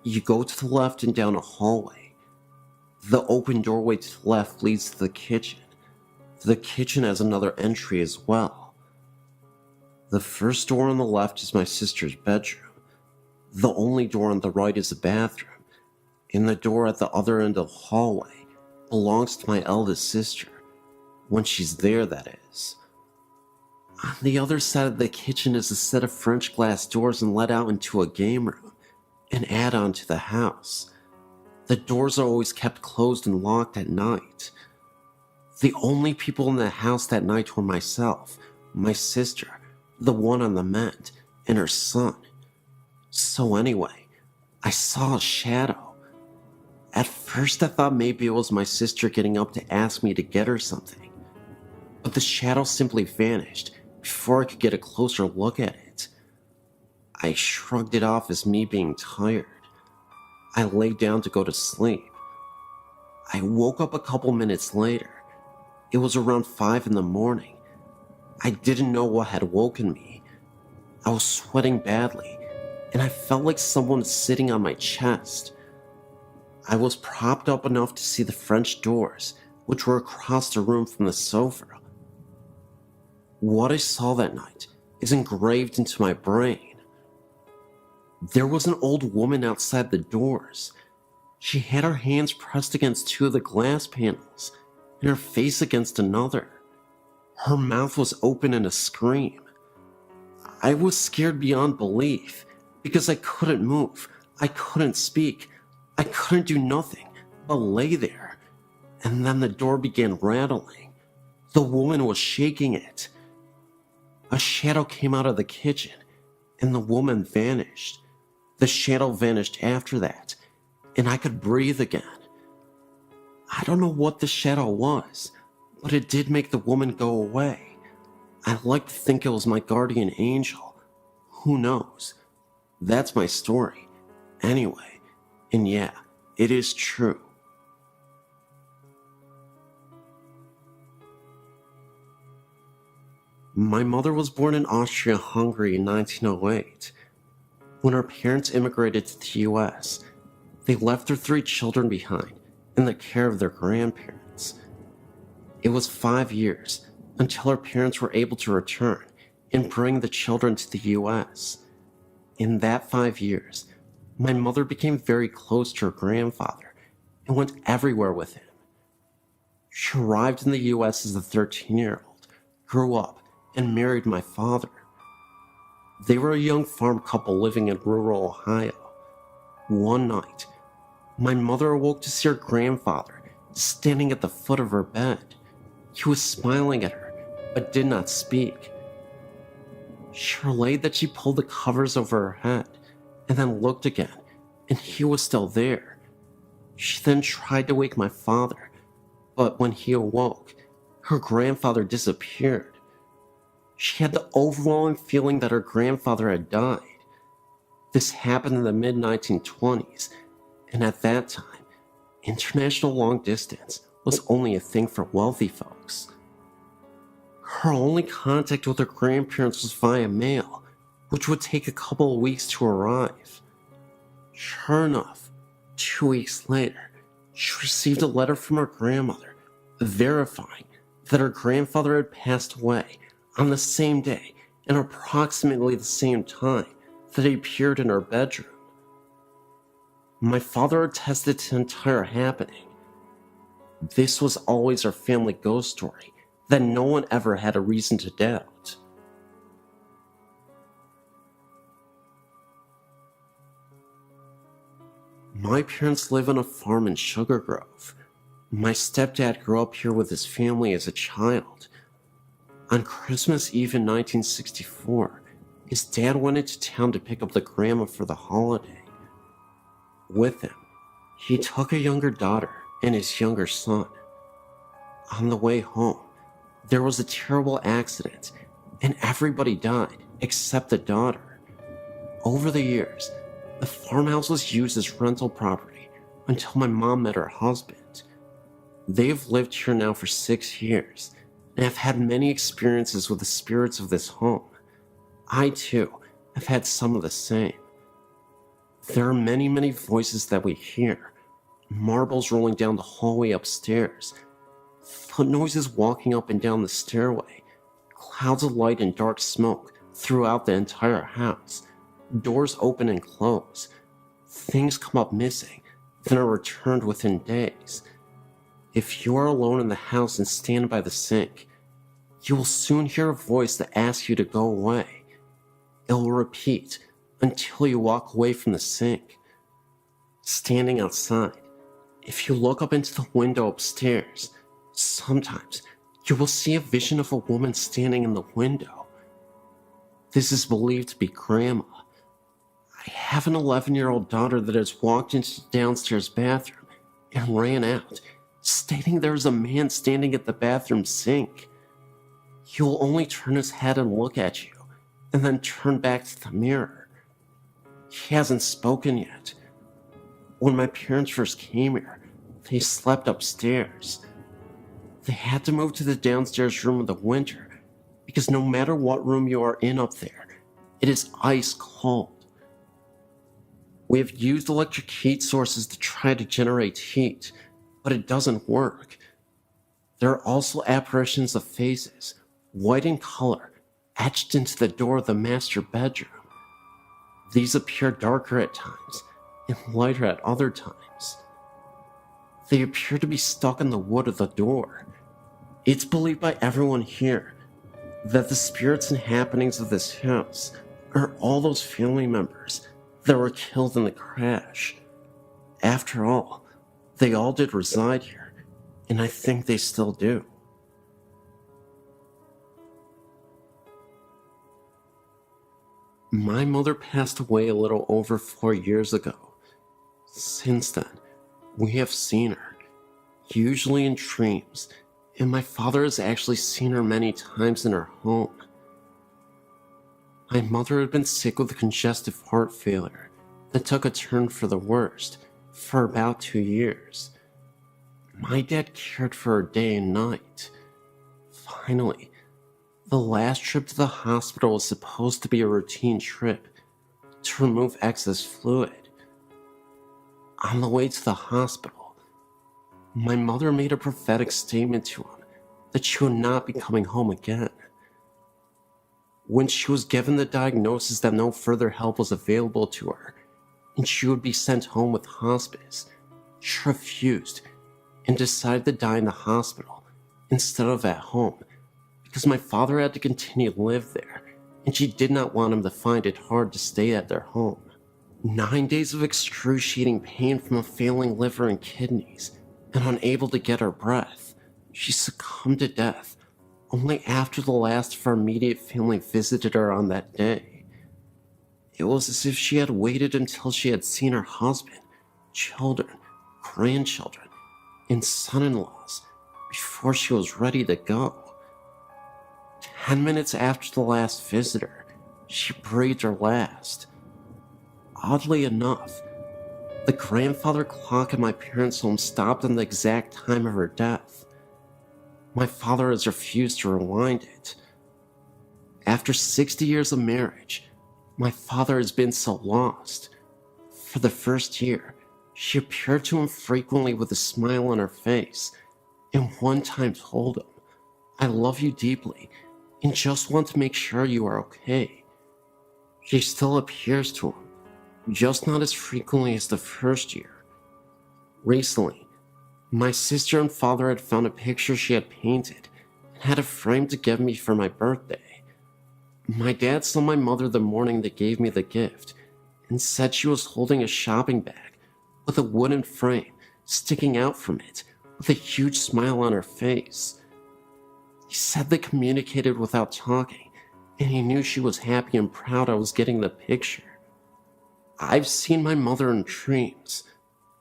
you go to the left and down a hallway. The open doorway to the left leads to the kitchen. The kitchen has another entry as well. The first door on the left is my sister's bedroom. The only door on the right is the bathroom, and the door at the other end of the hallway belongs to my eldest sister. When she's there, that is. On the other side of the kitchen is a set of French glass doors and let out into a game room, an add-on to the house. The doors are always kept closed and locked at night. The only people in the house that night were myself, my sister, the one on the mend, and her son. So anyway, I saw a shadow. At first I thought maybe it was my sister getting up to ask me to get her something. But the shadow simply vanished before I could get a closer look at it. I shrugged it off as me being tired. I lay down to go to sleep. I woke up a couple minutes later. It was around 5 in the morning. I didn't know what had woken me. I was sweating badly, and I felt like someone was sitting on my chest. I was propped up enough to see the French doors, which were across the room from the sofa. What I saw that night is engraved into my brain. There was an old woman outside the doors. She had her hands pressed against two of the glass panels and her face against another. Her mouth was open in a scream. I was scared beyond belief because I couldn't move, I couldn't speak, I couldn't do nothing but lay there. And then the door began rattling. The woman was shaking it. A shadow came out of the kitchen, and the woman vanished. The shadow vanished after that, and I could breathe again. I don't know what the shadow was, but it did make the woman go away. I like to think it was my guardian angel. Who knows? That's my story. Anyway, and yeah, it is true. My mother was born in Austria-Hungary in 1908. When her parents immigrated to the US, they left their 3 children behind in the care of their grandparents. It was 5 years until her parents were able to return and bring the children to the US. In that 5 years, my mother became very close to her grandfather and went everywhere with him. She arrived in the US as a 13-year-old, grew up, and married my father. They were a young farm couple living in rural Ohio. One night, my mother awoke to see her grandfather standing at the foot of her bed. He was smiling at her, but did not speak. She relayed that she pulled the covers over her head and then looked again, and he was still there. She then tried to wake my father, but when he awoke, her grandfather disappeared. She had the overwhelming feeling that her grandfather had died. This happened in the mid-1920s, and at that time, international long distance was only a thing for wealthy folks. Her only contact with her grandparents was via mail, which would take a couple of weeks to arrive. Sure enough, 2 weeks later, she received a letter from her grandmother verifying that her grandfather had passed away on the same day and approximately the same time that he appeared in her bedroom. My father attested to the entire happening. This was always our family ghost story that no one ever had a reason to doubt. My parents live on a farm in Sugar Grove. My stepdad grew up here with his family as a child. On Christmas Eve in 1964, his dad went into town to pick up the grandma for the holiday. With him, he took a younger daughter and his younger son. On the way home, there was a terrible accident, and everybody died except the daughter. Over the years, the farmhouse was used as rental property until my mom met her husband. They have lived here now for 6 years, and have had many experiences with the spirits of this home. I, too, have had some of the same. There are many voices that we hear. Marbles rolling down the hallway upstairs. Foot noises walking up and down the stairway. Clouds of light and dark smoke throughout the entire house. Doors open and close. Things come up missing, then are returned within days. If you are alone in the house and stand by the sink, you will soon hear a voice that asks you to go away. It will repeat until you walk away from the sink. Standing outside, if you look up into the window upstairs, sometimes you will see a vision of a woman standing in the window. This is believed to be Grandma. I have an 11-year-old daughter that has walked into the downstairs bathroom and ran out, stating there is a man standing at the bathroom sink. He will only turn his head and look at you, and then turn back to the mirror. He hasn't spoken yet. When my parents first came here, they slept upstairs. They had to move to the downstairs room in the winter, because no matter what room you are in up there, it is ice cold. We have used electric heat sources to try to generate heat, but it doesn't work. There are also apparitions of faces, white in color, etched into the door of the master bedroom. These appear darker at times and lighter at other times. They appear to be stuck in the wood of the door. It's believed by everyone here that the spirits and happenings of this house are all those family members that were killed in the crash. After all, they all did reside here, and I think they still do. My mother passed away a little over 4 years ago. Since then, we have seen her, usually in dreams, and my father has actually seen her many times in her home. My mother had been sick with congestive heart failure that took a turn for the worst for about 2 years. My dad cared for her day and night. Finally, the last trip to the hospital was supposed to be a routine trip to remove excess fluid. On the way to the hospital, my mother made a prophetic statement to him that she would not be coming home again. When she was given the diagnosis that no further help was available to her and she would be sent home with hospice, she refused and decided to die in the hospital instead of at home, because my father had to continue to live there, and she did not want him to find it hard to stay at their home. 9 days of excruciating pain from a failing liver and kidneys, and unable to get her breath, she succumbed to death only after the last of her immediate family visited her on that day. It was as if she had waited until she had seen her husband, children, grandchildren, and son-in-laws before she was ready to go. 10 minutes after the last visitor, she breathed her last. Oddly enough, the grandfather clock in my parents' home stopped on the exact time of her death. My father has refused to rewind it. After 60 years of marriage, my father has been so lost. For the first year, she appeared to him frequently with a smile on her face, and one time told him, "I love you deeply, and just want to make sure you are okay." She still appears to him, just not as frequently as the first year. Recently, my sister and father had found a picture she had painted and had a frame to give me for my birthday. My dad saw my mother the morning they gave me the gift and said she was holding a shopping bag with a wooden frame sticking out from it with a huge smile on her face. He said they communicated without talking, and he knew she was happy and proud I was getting the picture. I've seen my mother in dreams,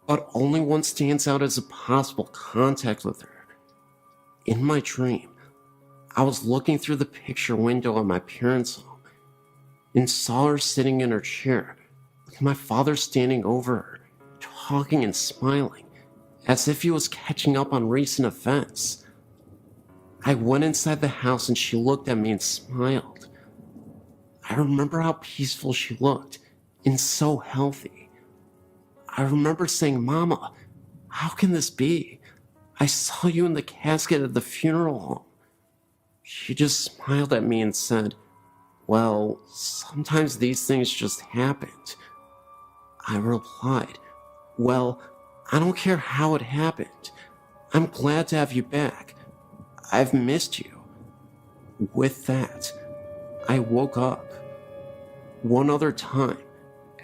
but only one stands out as a possible contact with her. In my dream, I was looking through the picture window at my parents' home and saw her sitting in her chair with my father standing over her, talking and smiling, as if he was catching up on recent events. I went inside the house and she looked at me and smiled. I remember how peaceful she looked and so healthy. I remember saying, "Mama, how can this be? I saw you in the casket at the funeral home." She just smiled at me and said, "Well, sometimes these things just happened." I replied, "Well, I don't care how it happened. I'm glad to have you back. I've missed you." With that, I woke up. One other time,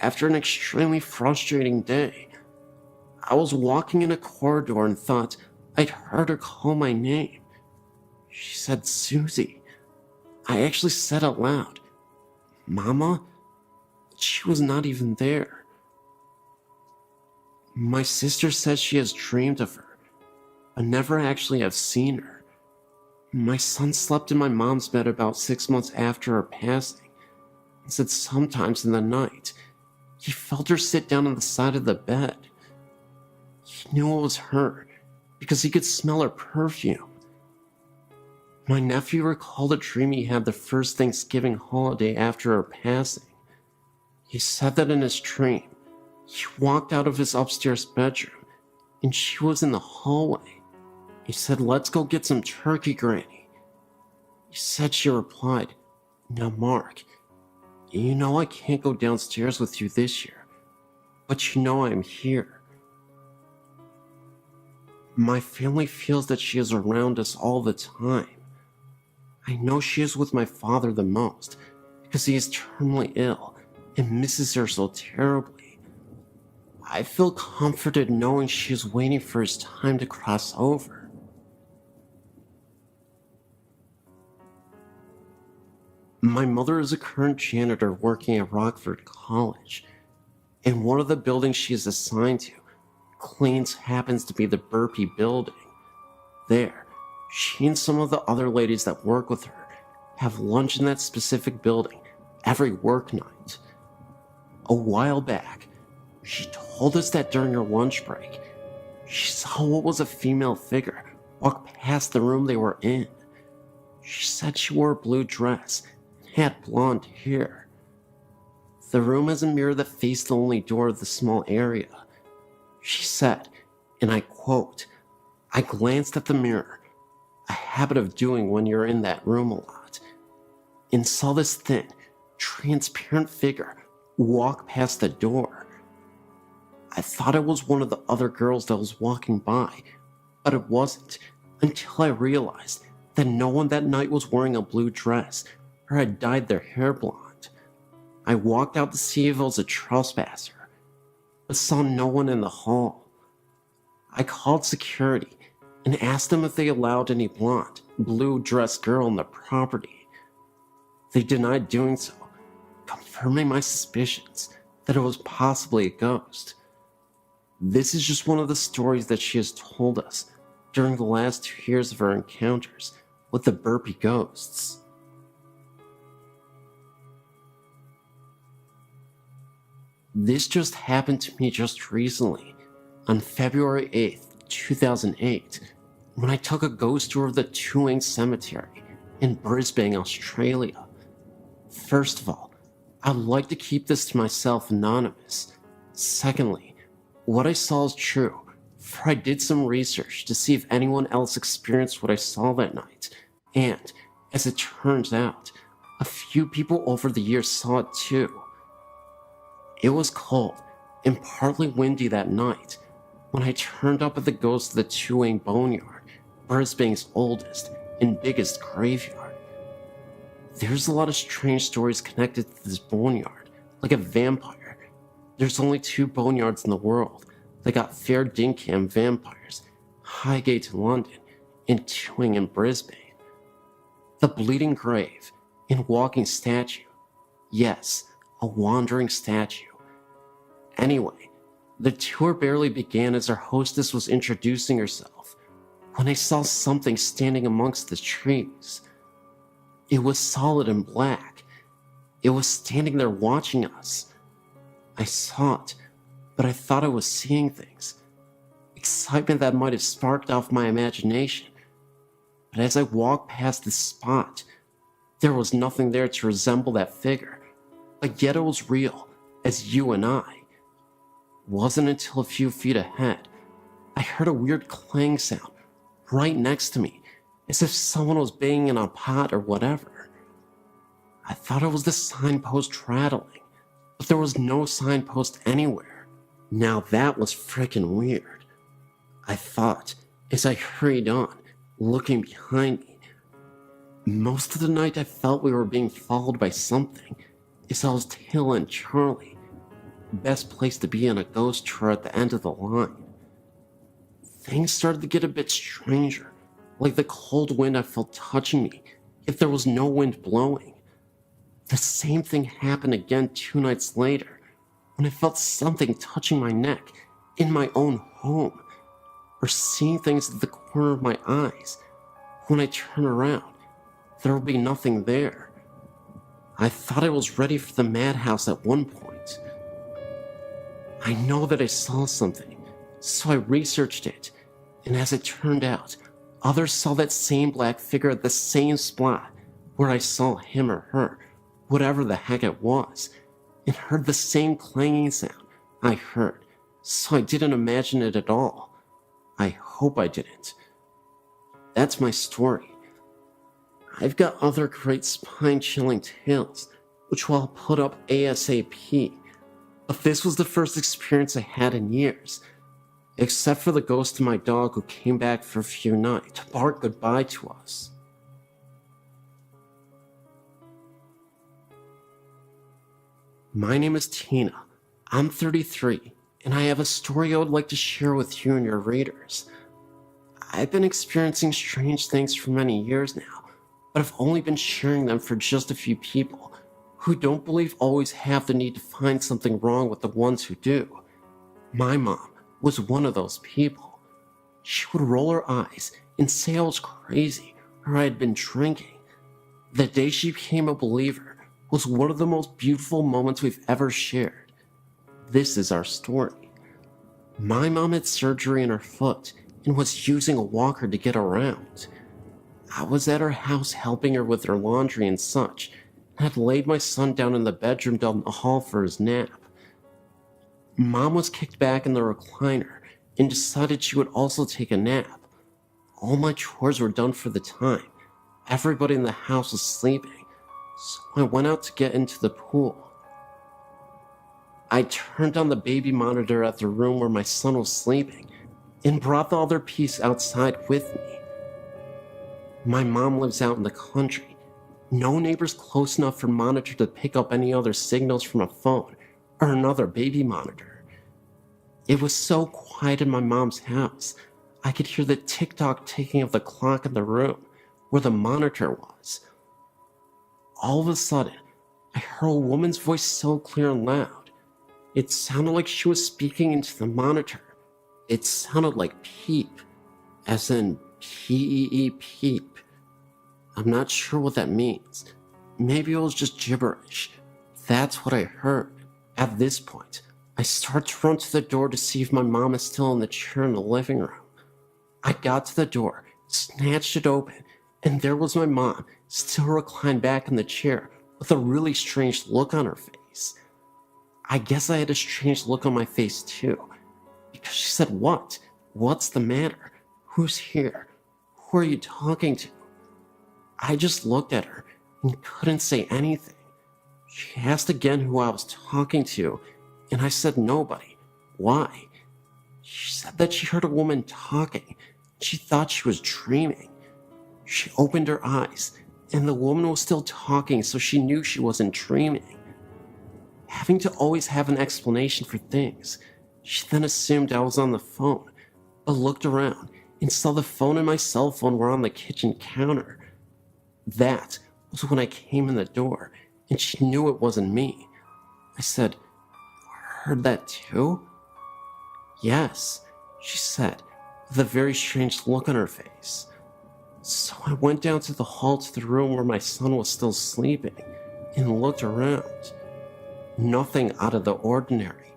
after an extremely frustrating day, I was walking in a corridor and thought I'd heard her call my name. She said, "Susie." I actually said out loud, "Mama?" She was not even there. My sister says she has dreamed of her, but never actually have seen her. My son slept in my mom's bed about 6 months after her passing, and said sometimes in the night, he felt her sit down on the side of the bed. He knew it was her, because he could smell her perfume. My nephew recalled a dream he had the first Thanksgiving holiday after her passing. He said that in his dream, he walked out of his upstairs bedroom, and she was in the hallway. He said, "Let's go get some turkey, Granny." He said she replied, "Now, Mark, you know I can't go downstairs with you this year, but you know I'm here." My family feels that she is around us all the time. I know she is with my father the most, because he is terminally ill and misses her so terribly. I feel comforted knowing she is waiting for his time to cross over. My mother is a current janitor working at Rockford College, and one of the buildings she is assigned to cleans happens to be the Burpee building. There, she and some of the other ladies that work with her have lunch in that specific building every work night. A while back, she told us that during her lunch break, she saw what was a female figure walk past the room they were in. She said she wore a blue dress and had blonde hair. The room has a mirror that faced the only door of the small area. She said, and I quote, "I glanced at the mirror, a habit of doing when you're in that room a lot, and saw this thin, transparent figure walk past the door. I thought it was one of the other girls that was walking by, but it wasn't until I realized that no one that night was wearing a blue dress or had dyed their hair blonde. I walked out to see if it was a trespasser, but saw no one in the hall. I called security and asked them if they allowed any blonde, blue-dressed girl on the property. They denied doing so, confirming my suspicions that it was possibly a ghost. This is just one of the stories that she has told us during the last 2 years of her encounters with the Burpee ghosts." This just happened to me just recently, on February 8th, 2008, when I took a ghost tour of the Tuang Cemetery in Brisbane, Australia. First of all, I'd like to keep this to myself anonymous. Secondly, what I saw is true, for I did some research to see if anyone else experienced what I saw that night, and, as it turns out, a few people over the years saw it too. It was cold and partly windy that night when I turned up at the ghost of the Tuang Boneyard, Brisbane's oldest and biggest graveyard. There's a lot of strange stories connected to this boneyard, like a vampire. There's only 2 boneyards in the world that got fair dinkum vampires, Highgate in London and Tuang in Brisbane. The Bleeding Grave and Walking Statue. Yes, a wandering statue. Anyway, the tour barely began as our hostess was introducing herself when I saw something standing amongst the trees. It was solid and black. It was standing there watching us. I saw it, but I thought I was seeing things. Excitement that might have sparked off my imagination. But as I walked past this spot, there was nothing there to resemble that figure, but yet it was real, as you and I. It wasn't until a few feet ahead, I heard a weird clang sound right next to me, as if someone was banging in a pot or whatever. I thought it was the signpost rattling, but there was no signpost anywhere. Now that was frickin' weird. I thought, as I hurried on, looking behind me. Most of the night I felt we were being followed by something, as I was tailing Charlie. Best place to be in a ghost tour at the end of the line. Things started to get a bit stranger, like the cold wind I felt touching me, if there was no wind blowing. The same thing happened again 2 nights later, when I felt something touching my neck in my own home, or seeing things at the corner of my eyes. When I turn around, there will be nothing there. I thought I was ready for the madhouse at one point. I know that I saw something, so I researched it, and as it turned out, others saw that same black figure at the same spot where I saw him or her, whatever the heck it was, and heard the same clanging sound I heard, so I didn't imagine it at all. I hope I didn't. That's my story. I've got other great spine-chilling tales, which I'll put up ASAP, but this was the first experience I had in years, except for the ghost of my dog who came back for a few nights to bark goodbye to us. My name is Tina. I'm 33, and I have a story I would like to share with you and your readers. I've been experiencing strange things for many years now, but I've only been sharing them for just a few people who don't believe always have the need to find something wrong with the ones who do. My mom was one of those people. She would roll her eyes and say I was crazy or I had been drinking. The day she became a believer was one of the most beautiful moments we've ever shared. This is our story. My mom had surgery in her foot and was using a walker to get around. I was at her house helping her with her laundry and such, and had laid my son down in the bedroom down the hall for his nap. Mom was kicked back in the recliner and decided she would also take a nap. All my chores were done for the time. Everybody in the house was sleeping, so I went out to get into the pool. I turned on the baby monitor at the room where my son was sleeping and brought the other piece outside with me. My mom lives out in the country. No neighbors close enough for monitor to pick up any other signals from a phone or another baby monitor. It was so quiet in my mom's house, I could hear the tick-tock ticking of the clock in the room where the monitor was. All of a sudden, I heard a woman's voice so clear and loud. It sounded like she was speaking into the monitor. It sounded like peep, as in P-E-E peep. I'm not sure what that means. Maybe it was just gibberish. That's what I heard. At this point, I start to run to the door to see if my mom is still in the chair in the living room. I got to the door, snatched it open, and there was my mom, still reclined back in the chair with a really strange look on her face. I guess I had a strange look on my face too, because she said, "What? What's the matter? Who's here? Who are you talking to?" I just looked at her and couldn't say anything. She asked again who I was talking to, and I said nobody. Why? She said that she heard a woman talking. She thought she was dreaming. She opened her eyes, and the woman was still talking, so she knew she wasn't dreaming. Having to always have an explanation for things, she then assumed I was on the phone, but looked around and saw the phone and my cell phone were on the kitchen counter. That was when I came in the door, and she knew it wasn't me. I said, "Heard that too?" "Yes," she said, with a very strange look on her face. So I went down to the hall to the room where my son was still sleeping and looked around. Nothing out of the ordinary,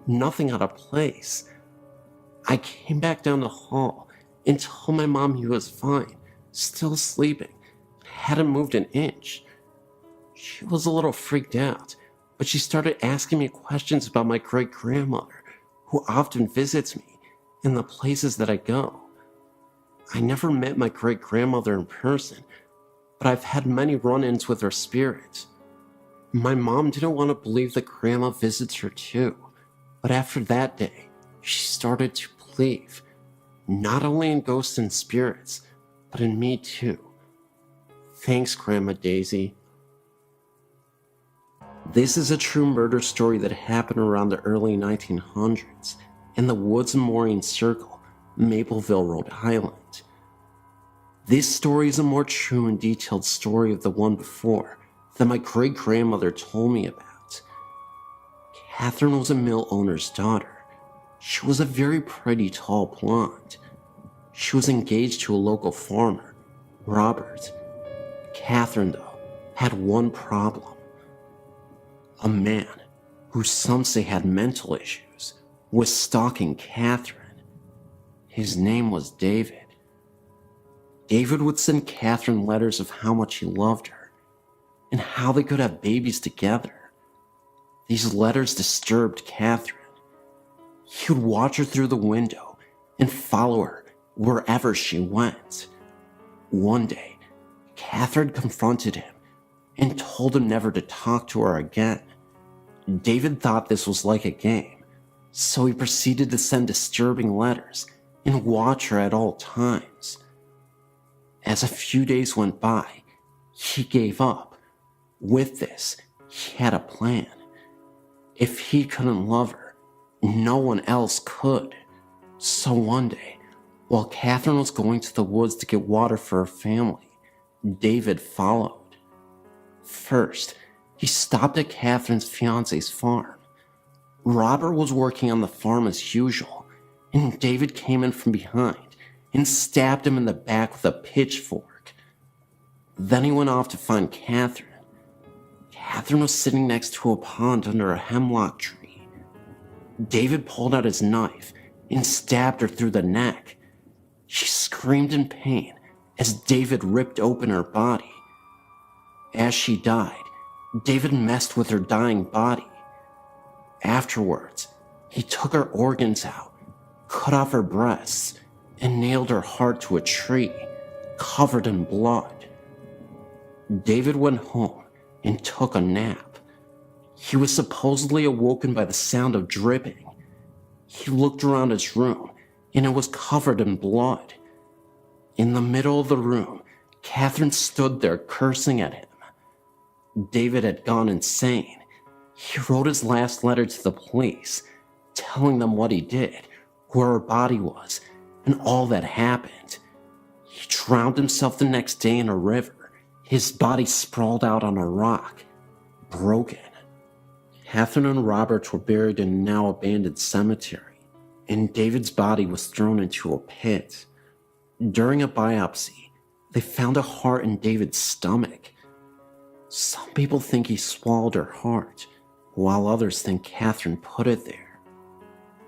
nothing out of place. I came back down the hall and told my mom he was fine, still sleeping, hadn't moved an inch. She was a little freaked out, but she started asking me questions about my great-grandmother, who often visits me, and the places that I go. I never met my great-grandmother in person, but I've had many run-ins with her spirit. My mom didn't want to believe that Grandma visits her too, but after that day, she started to believe. not only in ghosts and spirits, but in me too. Thanks, Grandma Daisy. This is a true murder story that happened around the early 1900s in the Woods Memorial Circle, Mapleville, Rhode Island. This story is a more true and detailed story of the one before that my great-grandmother told me about. Catherine was a mill owner's daughter. She was a very pretty, tall blonde. She was engaged to a local farmer, Robert. Catherine, though, had one problem. A man, who some say had mental issues, was stalking Catherine. His name was David. David would send Catherine letters of how much he loved her, and how they could have babies together. These letters disturbed Catherine. He would watch her through the window and follow her wherever she went. One day, Catherine confronted him and told him never to talk to her again. David thought this was like a game, so he proceeded to send disturbing letters and watch her at all times. As a few days went by, he gave up. With this, he had a plan. If he couldn't love her, no one else could. So one day, while Catherine was going to the woods to get water for her family, David followed. First, he stopped at Catherine's fiance's farm. Robert was working on the farm as usual, and David came in from behind and stabbed him in the back with a pitchfork. Then he went off to find Catherine. Catherine was sitting next to a pond under a hemlock tree. David pulled out his knife and stabbed her through the neck. She screamed in pain as David ripped open her body. As she died, David messed with her dying body. Afterwards, he took her organs out, cut off her breasts, and nailed her heart to a tree, covered in blood. David went home and took a nap. He was supposedly awoken by the sound of dripping. He looked around his room, and it was covered in blood. In the middle of the room, Catherine stood there cursing at him. David had gone insane. He wrote his last letter to the police, telling them what he did, where her body was, and all that happened. He drowned himself the next day in a river. His body sprawled out on a rock, broken. Catherine and Robert were buried in a now abandoned cemetery, and David's body was thrown into a pit. During a biopsy, they found a heart in David's stomach. Some people think he swallowed her heart, while others think Catherine put it there.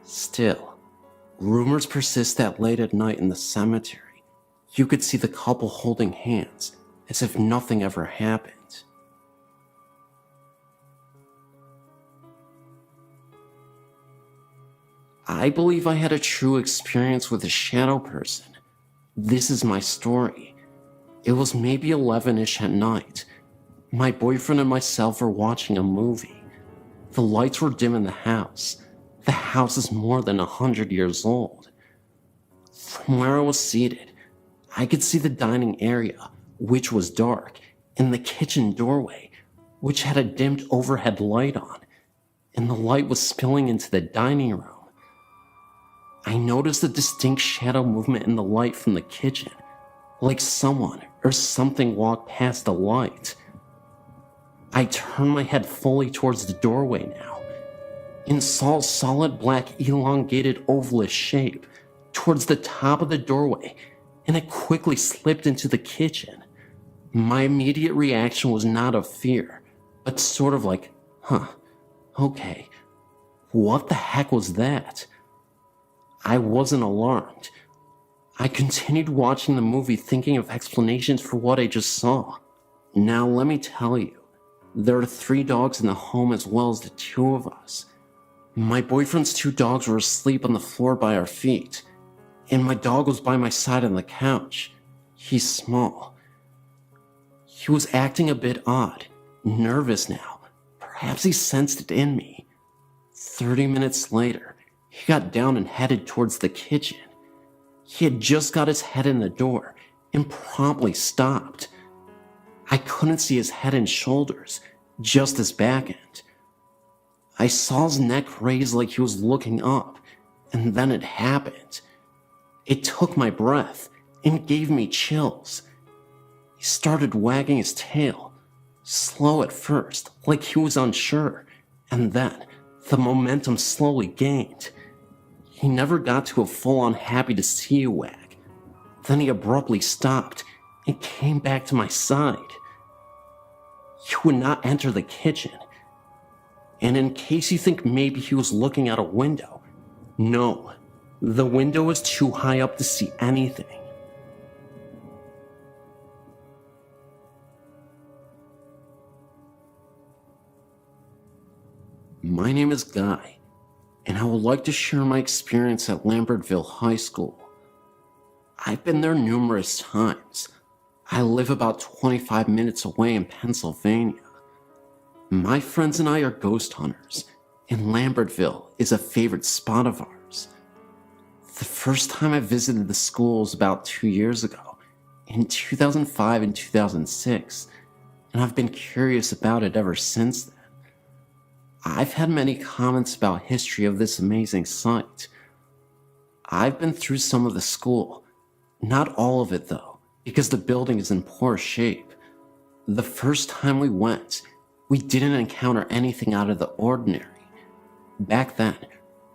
Still, rumors persist that late at night in the cemetery, you could see the couple holding hands as if nothing ever happened. I believe I had a true experience with a shadow person. This is my story. It was maybe 11-ish at night. My boyfriend and myself were watching a movie. The lights were dim in the house. The house is more than 100 years old. From where I was seated, I could see the dining area, which was dark, and the kitchen doorway, which had a dimmed overhead light on, and the light was spilling into the dining room. I noticed a distinct shadow movement in the light from the kitchen, like someone or something walked past the light. I turned my head fully towards the doorway now, and saw a solid black elongated ovalish shape towards the top of the doorway, and it quickly slipped into the kitchen. My immediate reaction was not of fear, but sort of like, okay, what the heck was that? I wasn't alarmed. I continued watching the movie thinking of explanations for what I just saw. Now let me tell you, there are 3 dogs in the home as well as the 2 of us. My boyfriend's 2 dogs were asleep on the floor by our feet, and my dog was by my side on the couch. He's small. He was acting a bit odd, nervous now. Perhaps he sensed it in me. 30 minutes later, he got down and headed towards the kitchen. He had just got his head in the door and promptly stopped. I couldn't see his head and shoulders, just his back end. I saw his neck raise like he was looking up, and then it happened. It took my breath and gave me chills. He started wagging his tail, slow at first, like he was unsure, and then the momentum slowly gained. He never got to a full-on happy to see you wag. Then he abruptly stopped and came back to my side. He would not enter the kitchen. And in case you think maybe he was looking out a window, no, the window was too high up to see anything. My name is Guy, and I would like to share my experience at Lambertville High School. I've been there numerous times. I live about 25 minutes away in Pennsylvania. My friends and I are ghost hunters, and Lambertville is a favorite spot of ours. The first time I visited the school was about 2 years ago, in 2005 and 2006, and I've been curious about it ever since then. I've had many comments about history of this amazing site. I've been through some of the school, not all of it though, because the building is in poor shape. The first time we went, we didn't encounter anything out of the ordinary. Back then,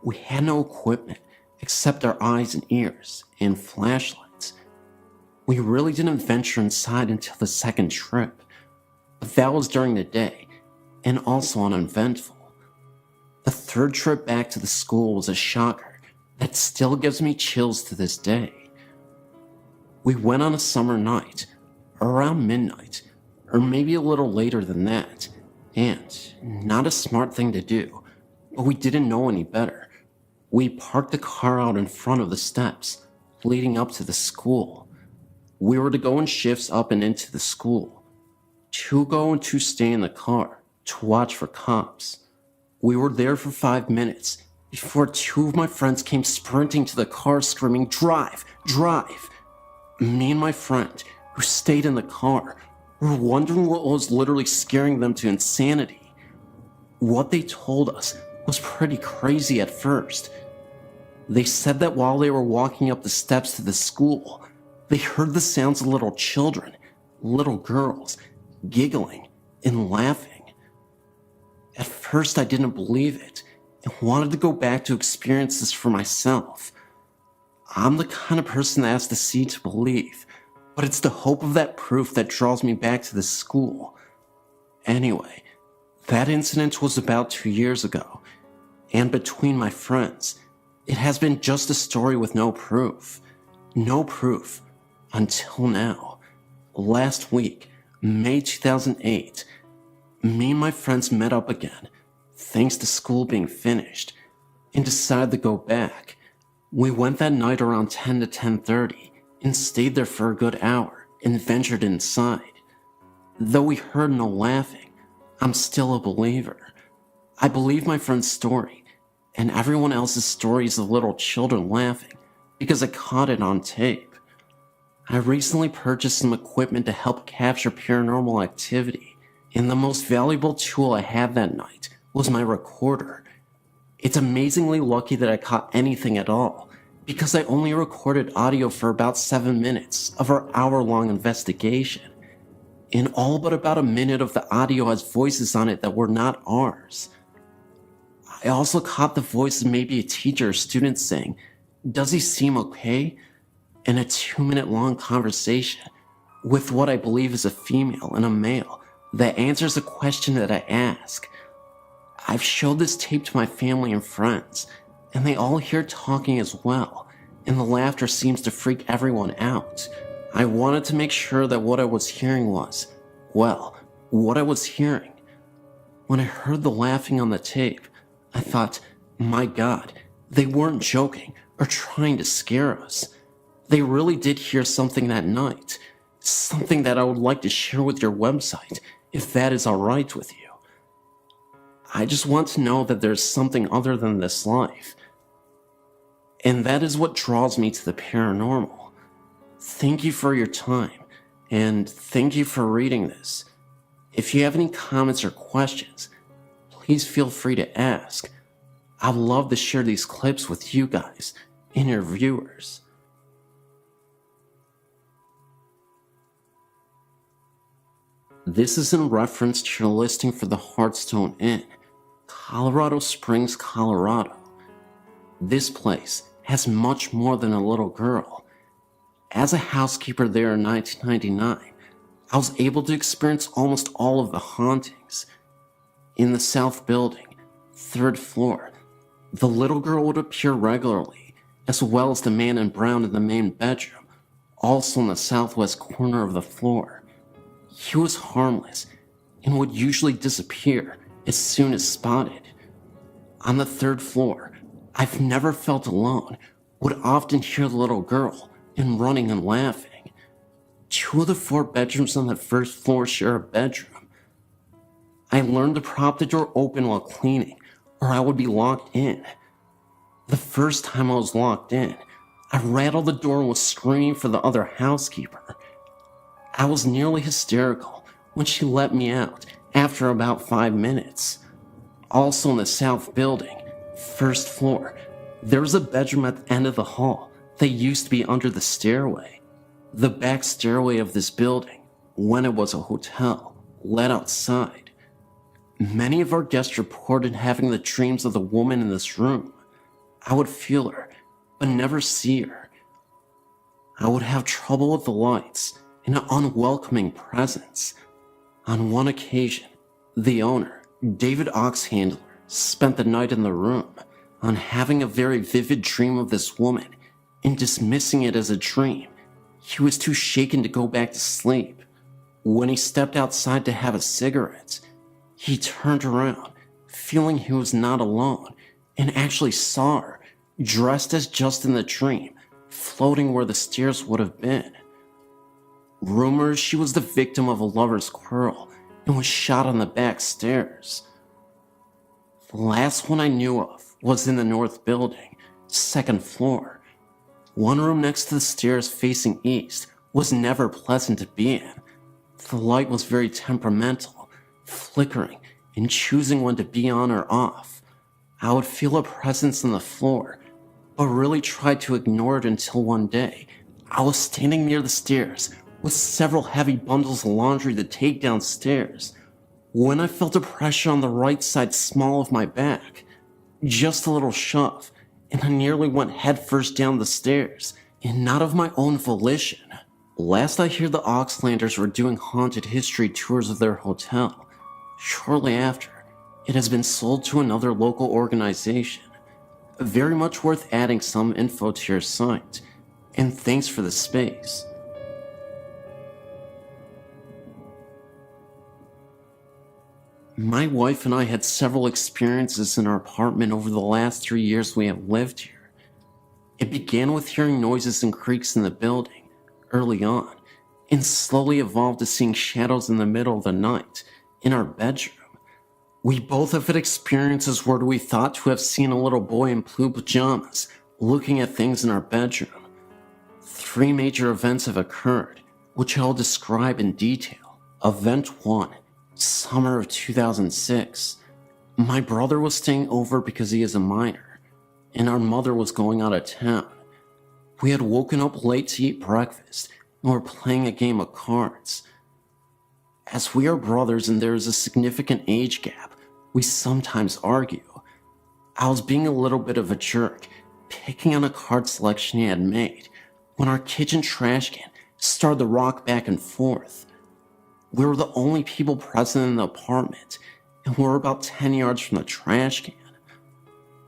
we had no equipment except our eyes and ears and flashlights. We really didn't venture inside until the second trip, but that was during the day and also uneventful. The third trip back to the school was a shocker that still gives me chills to this day. We went on a summer night, around midnight, or maybe a little later than that, and not a smart thing to do, but we didn't know any better. We parked the car out in front of the steps leading up to the school. We were to go in shifts up and into the school. 2 go and 2 stay in the car to watch for cops. We were there for 5 minutes before 2 of my friends came sprinting to the car screaming, "Drive! Drive!" Me and my friend, who stayed in the car, were wondering what was literally scaring them to insanity. What they told us was pretty crazy at first. They said that while they were walking up the steps to the school, they heard the sounds of little children, little girls, giggling and laughing. At first I didn't believe it and wanted to go back to experience this for myself. I'm the kind of person that has to see to believe, but it's the hope of that proof that draws me back to this school. Anyway, that incident was about 2 years ago, and between my friends, it has been just a story with no proof. No proof until now. Last week, May 2008, me and my friends met up again, thanks to school being finished, and decided to go back. We went that night around 10 to 10:30 and stayed there for a good hour and ventured inside. Though we heard no laughing, I'm still a believer. I believe my friend's story and everyone else's stories of little children laughing because I caught it on tape. I recently purchased some equipment to help capture paranormal activity, and the most valuable tool I had that night was my recorder. It's amazingly lucky that I caught anything at all, because I only recorded audio for about 7 minutes of our hour-long investigation. And all but about a minute of the audio has voices on it that were not ours. I also caught the voice of maybe a teacher or student saying, "Does he seem okay?" in a 2-minute long conversation with what I believe is a female and a male that answers a question that I ask. I've showed this tape to my family and friends, and they all hear talking as well, and the laughter seems to freak everyone out. I wanted to make sure that what I was hearing was, well, what I was hearing. When I heard the laughing on the tape, I thought, my God, they weren't joking or trying to scare us. They really did hear something that night, something that I would like to share with your website, if that is alright with you. I just want to know that there's something other than this life. And that is what draws me to the paranormal. Thank you for your time, and thank you for reading this. If you have any comments or questions, please feel free to ask. I'd love to share these clips with you guys and your viewers. This is in reference to your listing for the Hearthstone Inn, Colorado Springs, Colorado. This place has much more than a little girl. As a housekeeper there in 1999, I was able to experience almost all of the hauntings. In the south building, 3rd floor, the little girl would appear regularly, as well as the man in brown in the main bedroom, also in the southwest corner of the floor. He was harmless and would usually disappear as soon as spotted. On the 3rd floor, I've never felt alone, would often hear the little girl and running and laughing. 2 of the 4 bedrooms on the 1st floor share a bedroom. I learned to prop the door open while cleaning, or I would be locked in. The first time I was locked in, I rattled the door and was screaming for the other housekeeper. I was nearly hysterical when she let me out after about 5 minutes. Also in the south building, 1st floor, there was a bedroom at the end of the hall that used to be under the stairway. The back stairway of this building, when it was a hotel, led outside. Many of our guests reported having the dreams of the woman in this room. I would feel her, but never see her. I would have trouble with the lights and an unwelcoming presence. On one occasion, the owner, David Oxhandler, spent the night in the room on having a very vivid dream of this woman and dismissing it as a dream. He was too shaken to go back to sleep. When he stepped outside to have a cigarette, he turned around, feeling he was not alone, and actually saw her, dressed as just in the dream, floating where the stairs would have been. Rumors she was the victim of a lover's quarrel and was shot on the back stairs. The last one I knew of was in the north building, 2nd floor. One room next to the stairs facing east was never pleasant to be in. The light was very temperamental, flickering and choosing when to be on or off. I would feel a presence on the floor, but really tried to ignore it until one day I was standing near the stairs with several heavy bundles of laundry to take downstairs, when I felt a pressure on the right side small of my back. Just a little shove, and I nearly went headfirst down the stairs, and not of my own volition. Last I hear, the Oxlanders were doing haunted history tours of their hotel. Shortly after, it has been sold to another local organization. Very much worth adding some info to your site, and thanks for the space. My wife and I had several experiences in our apartment over the last 3 years we have lived here. It began with hearing noises and creaks in the building early on, and slowly evolved to seeing shadows in the middle of the night in our bedroom. We both have had experiences where we thought to have seen a little boy in blue pajamas looking at things in our bedroom. 3 major events have occurred, which I'll describe in detail. Event 1. Summer of 2006. My brother was staying over because he is a minor, and our mother was going out of town. We had woken up late to eat breakfast and were playing a game of cards. As we are brothers and there is a significant age gap, we sometimes argue. I was being a little bit of a jerk, picking on a card selection he had made, when our kitchen trash can started to rock back and forth. We were the only people present in the apartment, and we were about 10 yards from the trash can.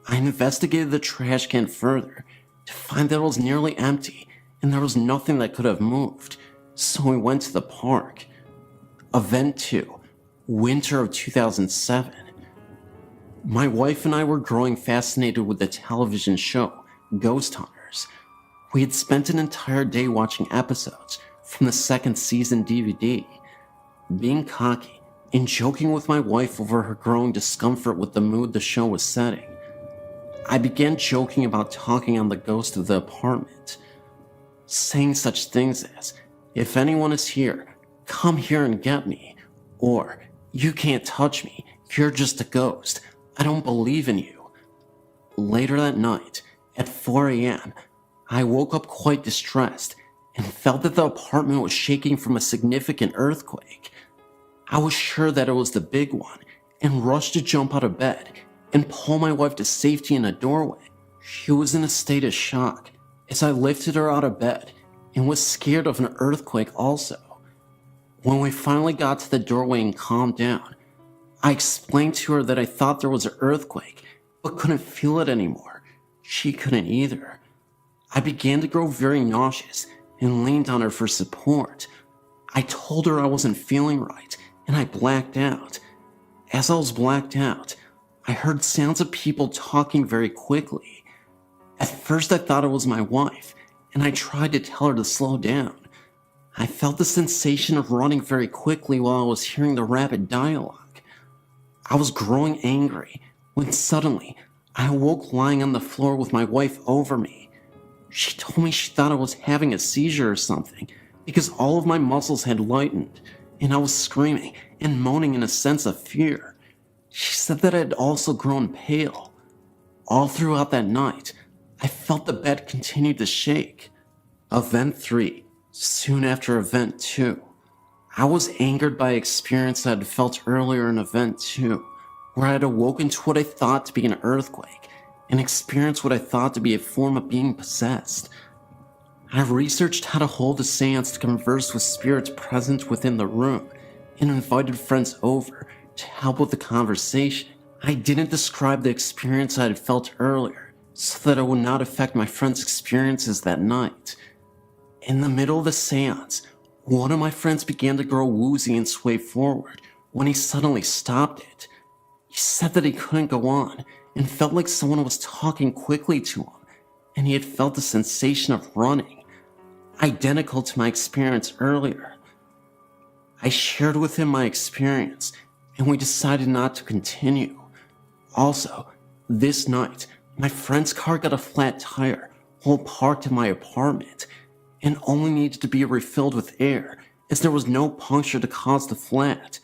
I investigated the trash can further to find that it was nearly empty and there was nothing that could have moved, so we went to the park. Event 2. Winter of 2007. My wife and I were growing fascinated with the television show Ghost Hunters. We had spent an entire day watching episodes from the 2nd season DVD. Being cocky and joking with my wife over her growing discomfort with the mood the show was setting, I began joking about talking on the ghost of the apartment, saying such things as, "If anyone is here, come here and get me," or "You can't touch me, you're just a ghost, I don't believe in you." Later that night, at 4 a.m., I woke up quite distressed and felt that the apartment was shaking from a significant earthquake. I was sure that it was the big one and rushed to jump out of bed and pull my wife to safety in a doorway. She was in a state of shock as I lifted her out of bed and was scared of an earthquake also. When we finally got to the doorway and calmed down, I explained to her that I thought there was an earthquake but couldn't feel it anymore. She couldn't either. I began to grow very nauseous and leaned on her for support. I told her I wasn't feeling right and I blacked out. As I was blacked out, I heard sounds of people talking very quickly. At first I thought it was my wife, and I tried to tell her to slow down. I felt the sensation of running very quickly while I was hearing the rapid dialogue. I was growing angry when suddenly I awoke lying on the floor with my wife over me. She told me she thought I was having a seizure or something because all of my muscles had lightened, and I was screaming and moaning in a sense of fear. She said that I had also grown pale. All throughout that night, I felt the bed continue to shake. Event 3, soon after Event 2. I was angered by an experience I had felt earlier in Event 2, where I had awoken to what I thought to be an earthquake and experienced what I thought to be a form of being possessed. I researched how to hold a seance to converse with spirits present within the room and invited friends over to help with the conversation. I didn't describe the experience I had felt earlier so that it would not affect my friends' experiences that night. In the middle of the seance, one of my friends began to grow woozy and sway forward when he suddenly stopped it. He said that he couldn't go on and felt like someone was talking quickly to him, and he had felt the sensation of running, identical to my experience earlier. I shared with him my experience, and we decided not to continue. Also, this night, my friend's car got a flat tire while parked in my apartment, and only needed to be refilled with air as there was no puncture to cause the flat,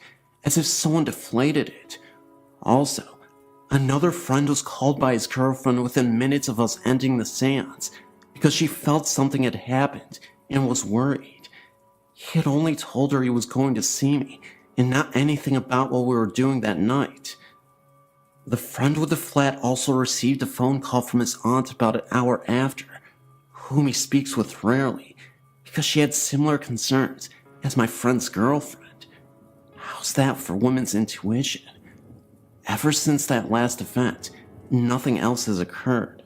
as if someone deflated it. Also, another friend was called by his girlfriend within minutes of us ending the seance because she felt something had happened and was worried. He had only told her he was going to see me and not anything about what we were doing that night. The friend with the flat also received a phone call from his aunt about an hour after, whom he speaks with rarely, because she had similar concerns as my friend's girlfriend. How's that for women's intuition? Ever since that last event, nothing else has occurred.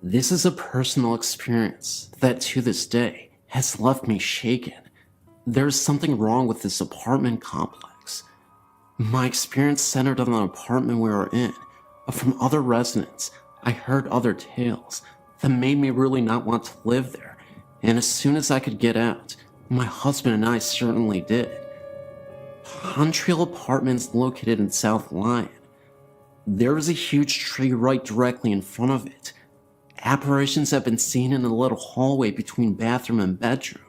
This is a personal experience that to this day has left me shaken. There's something wrong with this apartment complex. My experience centered on the apartment we were in, but from other residents, I heard other tales that made me really not want to live there, and as soon as I could get out, my husband and I certainly did. Montreal Apartments located in South Lyon. There is a huge tree right directly in front of it. Apparitions have been seen in the little hallway between bathroom and bedroom.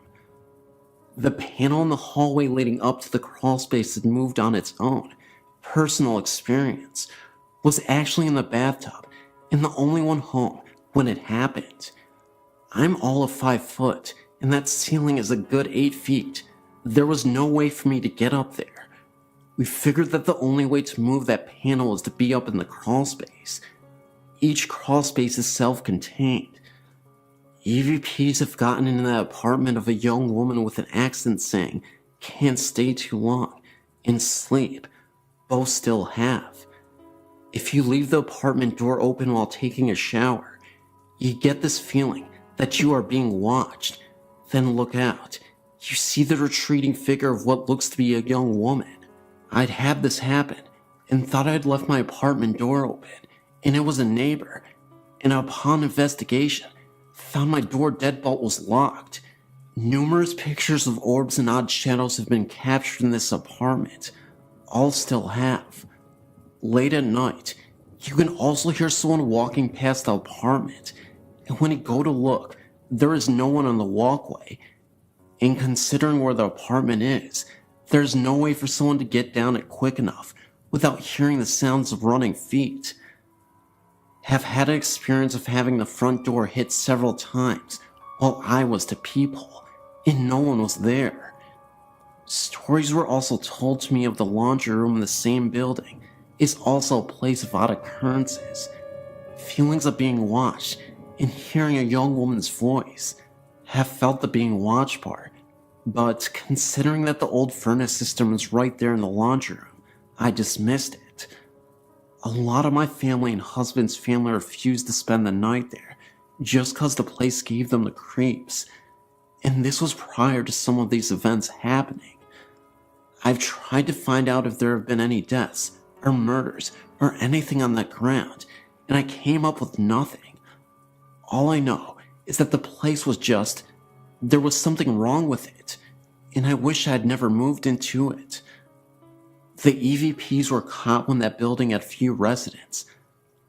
The panel in the hallway leading up to the crawlspace had moved on its own. Personal experience was actually in the bathtub and the only one home when it happened. I'm all of 5 foot and that ceiling is a good 8 feet. There was no way for me to get up there. We figured that the only way to move that panel was to be up in the crawlspace. Each crawlspace is self-contained. EVPs have gotten into the apartment of a young woman with an accent saying, "Can't stay too long," and sleep. Both still have. If you leave the apartment door open while taking a shower, you get this feeling that you are being watched. Then look out. You see the retreating figure of what looks to be a young woman. I'd had this happen and thought I'd left my apartment door open, and it was a neighbor, and upon investigation, found my door deadbolt was locked. Numerous pictures of orbs and odd shadows have been captured in this apartment. all still have. Late at night, you can also hear someone walking past the apartment, and when you go to look, there is no one on the walkway. And considering where the apartment is, there's no way for someone to get down it quick enough without hearing the sounds of running feet. Have had an experience of having the front door hit several times while I was to peephole, and no one was there. Stories were also told to me of the laundry room in the same building is also a place of odd occurrences. Feelings of being watched and hearing a young woman's voice. Have felt the being watched part, but considering that the old furnace system is right there in the laundry room, I dismissed it. A lot of my family and husband's family refused to spend the night there just cause the place gave them the creeps, and this was prior to some of these events happening. I've tried to find out if there have been any deaths or murders or anything on that ground, and I came up with nothing. All I know is that the place was just, there was something wrong with it, and I wish I had never moved into it. The EVPs were caught when that building had few residents.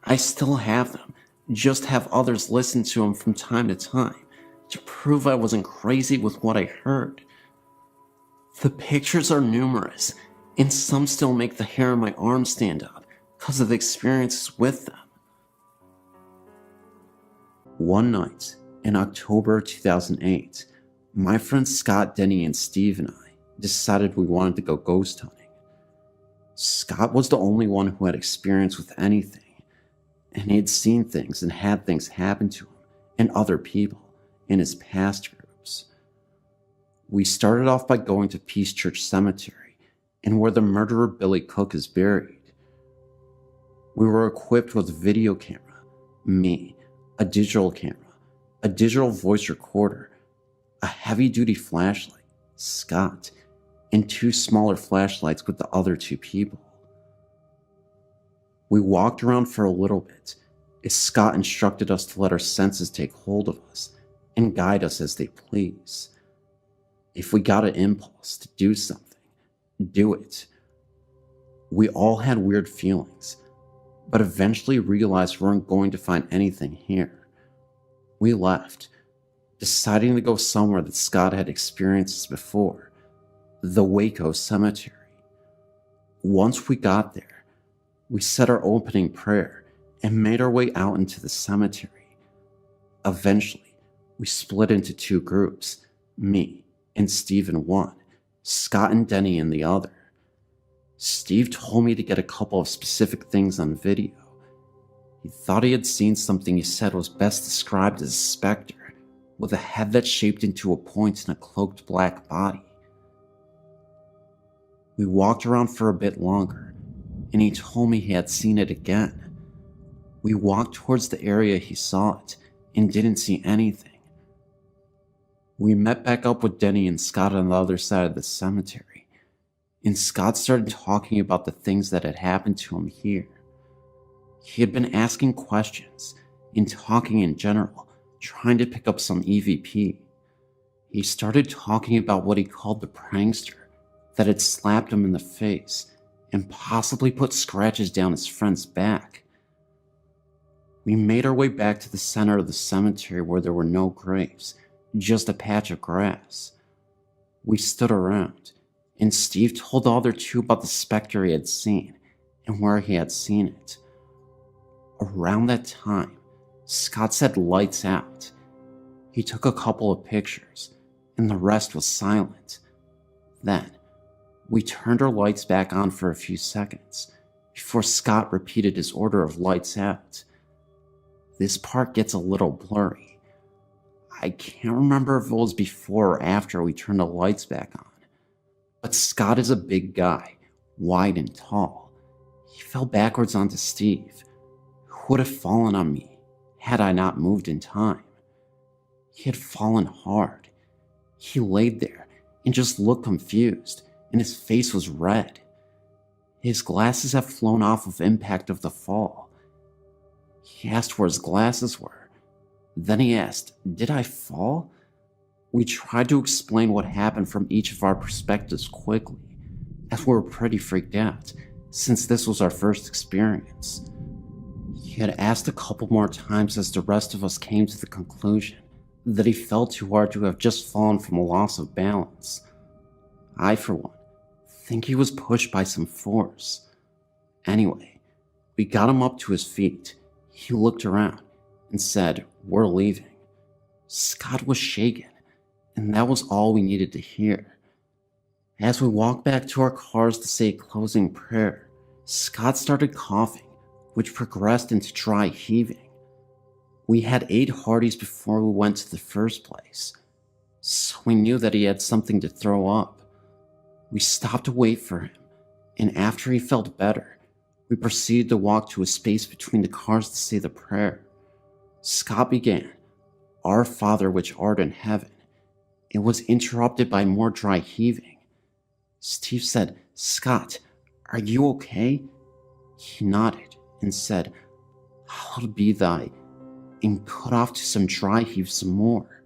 I still have them, just have others listen to them from time to time to prove I wasn't crazy with what I heard. The pictures are numerous, and some still make the hair on my arm stand up because of the experiences with them. One night, in October 2008, my friends Scott, Denny, and Steve and I decided we wanted to go ghost hunting. Scott was the only one who had experience with anything, and he had seen things and had things happen to him and other people in his past groups. We started off by going to Peace Church Cemetery and where the murderer Billy Cook is buried. We were equipped with a video camera, me, a digital camera, a digital voice recorder, a heavy-duty flashlight, Scott, and 2 smaller flashlights with the other 2 people. We walked around for a little bit as Scott instructed us to let our senses take hold of us and guide us as they please. If we got an impulse to do something, do it. We all had weird feelings, but eventually realized we weren't going to find anything here. We left, deciding to go somewhere that Scott had experienced before, the Waco Cemetery. Once we got there, we said our opening prayer and made our way out into the cemetery. Eventually, we split into 2 groups, me and Steve in one, Scott and Denny in the other. Steve told me to get a couple of specific things on video. He thought he had seen something he said was best described as a specter, with a head that shaped into a point and a cloaked black body. We walked around for a bit longer, and he told me he had seen it again. We walked towards the area he saw it, and didn't see anything. We met back up with Denny and Scott on the other side of the cemetery, and Scott started talking about the things that had happened to him here. He had been asking questions and talking in general, trying to pick up some EVP. He started talking about what he called the prankster that had slapped him in the face and possibly put scratches down his friend's back. We made our way back to the center of the cemetery where there were no graves, just a patch of grass. We stood around, and Steve told the other 2 about the specter he had seen and where he had seen it. Around that time, Scott said lights out. He took a couple of pictures, and the rest was silent. Then, we turned our lights back on for a few seconds before Scott repeated his order of lights out. This part gets a little blurry. I can't remember if it was before or after we turned the lights back on, but Scott is a big guy, wide and tall. He fell backwards onto Steve, who would have fallen on me had I not moved in time. He had fallen hard. He laid there and just looked confused, and his face was red. His glasses had flown off of impact of the fall. He asked where his glasses were. Then he asked, "Did I fall?" We tried to explain what happened from each of our perspectives quickly, as we were pretty freaked out, since this was our first experience. He had asked a couple more times as the rest of us came to the conclusion that he felt too hard to have just fallen from a loss of balance. I, for one, think he was pushed by some force. Anyway, we got him up to his feet. He looked around and said, "We're leaving." Scott was shaken, and that was all we needed to hear. As we walked back to our cars to say a closing prayer, Scott started coughing, which progressed into dry heaving. We had 8 Hoodies before we went to the first place, so we knew that he had something to throw up. We stopped to wait for him, and after he felt better, we proceeded to walk to a space between the cars to say the prayer. Scott began, "Our Father which art in heaven." It was interrupted by more dry heaving. Steve said, "Scott, are you okay?" He nodded and said, "Hallowed be thy," and cut off to some dry heave some more.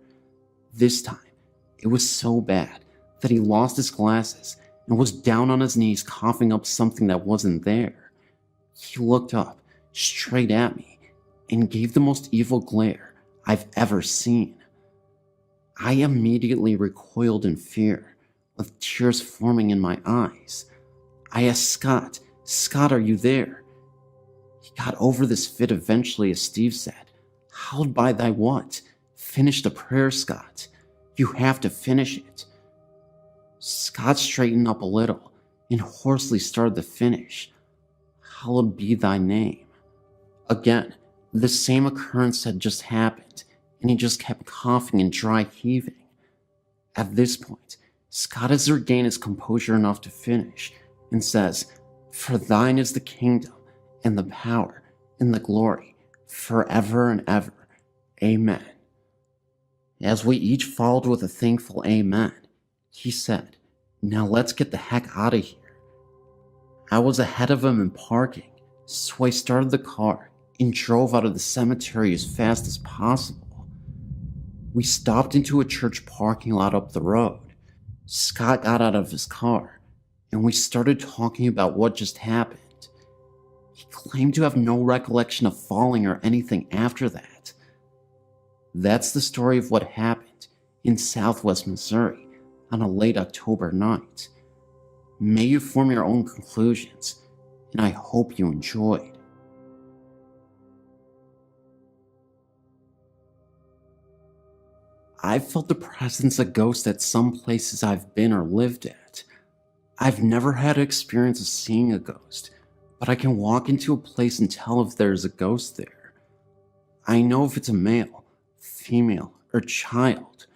This time, it was so bad that he lost his glasses and was down on his knees coughing up something that wasn't there. He looked up, straight at me, and gave the most evil glare I've ever seen. I immediately recoiled in fear, with tears forming in my eyes. I asked Scott, "Scott, are you there?" He got over this fit eventually as Steve said, "Hallowed by thy what? Finish the prayer, Scott. You have to finish it." Scott straightened up a little and hoarsely started to finish, "Hallowed be thy name." Again, the same occurrence had just happened, and he just kept coughing and dry heaving. At this point, Scott has regained his composure enough to finish, and says, "For thine is the kingdom, and the power, and the glory, forever and ever. Amen." As we each followed with a thankful amen, he said, "Now let's get the heck out of here." I was ahead of him in parking, so I started the car and drove out of the cemetery as fast as possible. We stopped into a church parking lot up the road. Scott got out of his car, and we started talking about what just happened. He claimed to have no recollection of falling or anything after that. That's the story of what happened in Southwest Missouri on a late October night. May you form your own conclusions, and I hope you enjoyed. I've felt the presence of ghosts at some places I've been or lived at. I've never had an experience of seeing a ghost, but I can walk into a place and tell if there's a ghost there. I know if it's a male, female, or child.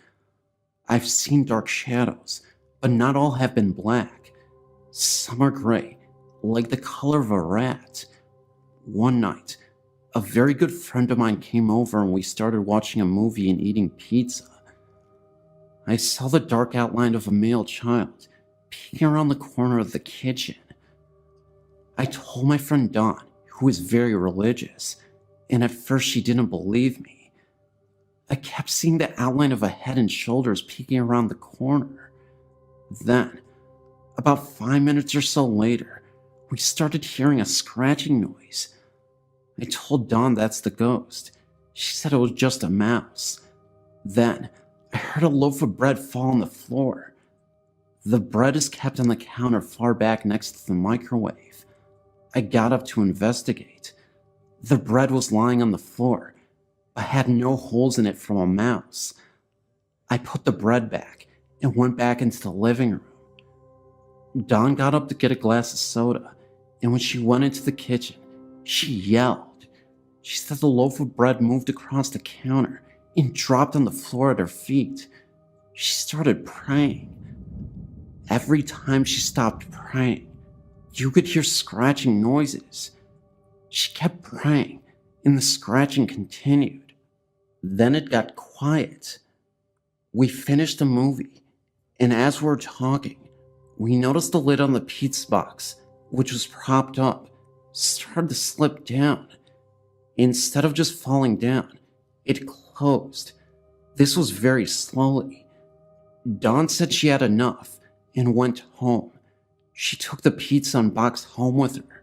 I've seen dark shadows, but not all have been black. Some are gray, like the color of a rat. One night, a very good friend of mine came over and we started watching a movie and eating pizza. I saw the dark outline of a male child peeking around the corner of the kitchen. I told my friend Dawn, who is very religious, and at first she didn't believe me. I kept seeing the outline of a head and shoulders peeking around the corner. Then, about 5 minutes or so later, we started hearing a scratching noise. I told Dawn that's the ghost. She said it was just a mouse. Then, I heard a loaf of bread fall on the floor. The bread is kept on the counter far back next to the microwave. I got up to investigate. The bread was lying on the floor, but had no holes in it from a mouse. I put the bread back and went back into the living room. Dawn got up to get a glass of soda, and when she went into the kitchen, she yelled. She said the loaf of bread moved across the counter and dropped on the floor at her feet. She started praying. Every time she stopped praying, you could hear scratching noises. She kept praying, and the scratching continued. Then it got quiet. We finished the movie, and as we were talking, we noticed the lid on the pizza box, which was propped up, started to slip down. Instead of just falling down, it closed. This was very slowly. Dawn said she had enough and went home, She took the pizza and box home with her.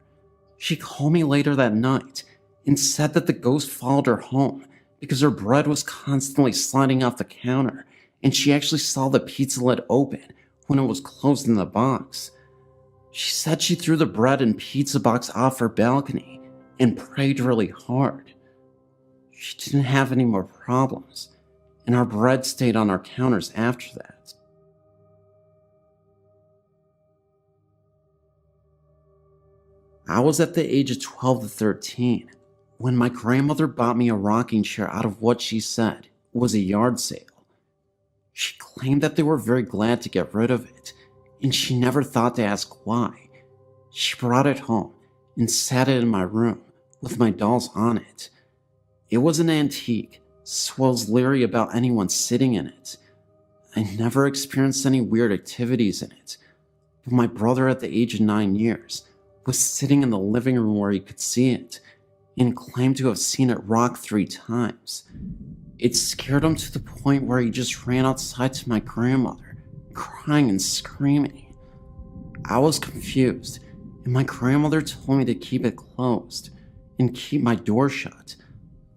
She called me later that night and said that the ghost followed her home because her bread was constantly sliding off the counter, and she actually saw the pizza lid open when it was closed in the box. She said she threw the bread and pizza box off her balcony and prayed really hard. She didn't have any more problems, and our bread stayed on our counters after that. I was at the age of 12 to 13 when my grandmother bought me a rocking chair out of what she said was a yard sale. She claimed that they were very glad to get rid of it, and she never thought to ask why. She brought it home and sat it in my room with my dolls on it. It was an antique, so I was leery about anyone sitting in it. I never experienced any weird activities in it, but my brother at the age of 9 years was sitting in the living room where he could see it and claimed to have seen it rock 3 times. It scared him to the point where he just ran outside to my grandmother, crying and screaming. I was confused, and my grandmother told me to keep it closed and keep my door shut.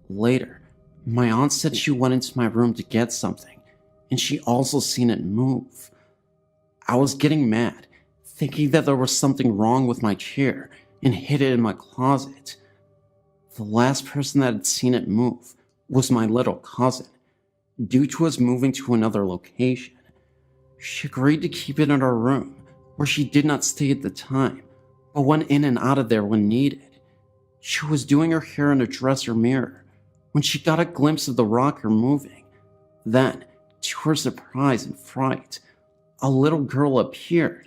Later, my aunt said she went into my room to get something, and she also seen it move. I was getting mad, thinking that there was something wrong with my chair, and hid it in my closet. The last person that had seen it move was my little cousin, due to us moving to another location. She agreed to keep it in her room, where she did not stay at the time, but went in and out of there when needed. She was doing her hair in a dresser mirror when she got a glimpse of the rocker moving. Then, to her surprise and fright, a little girl appeared.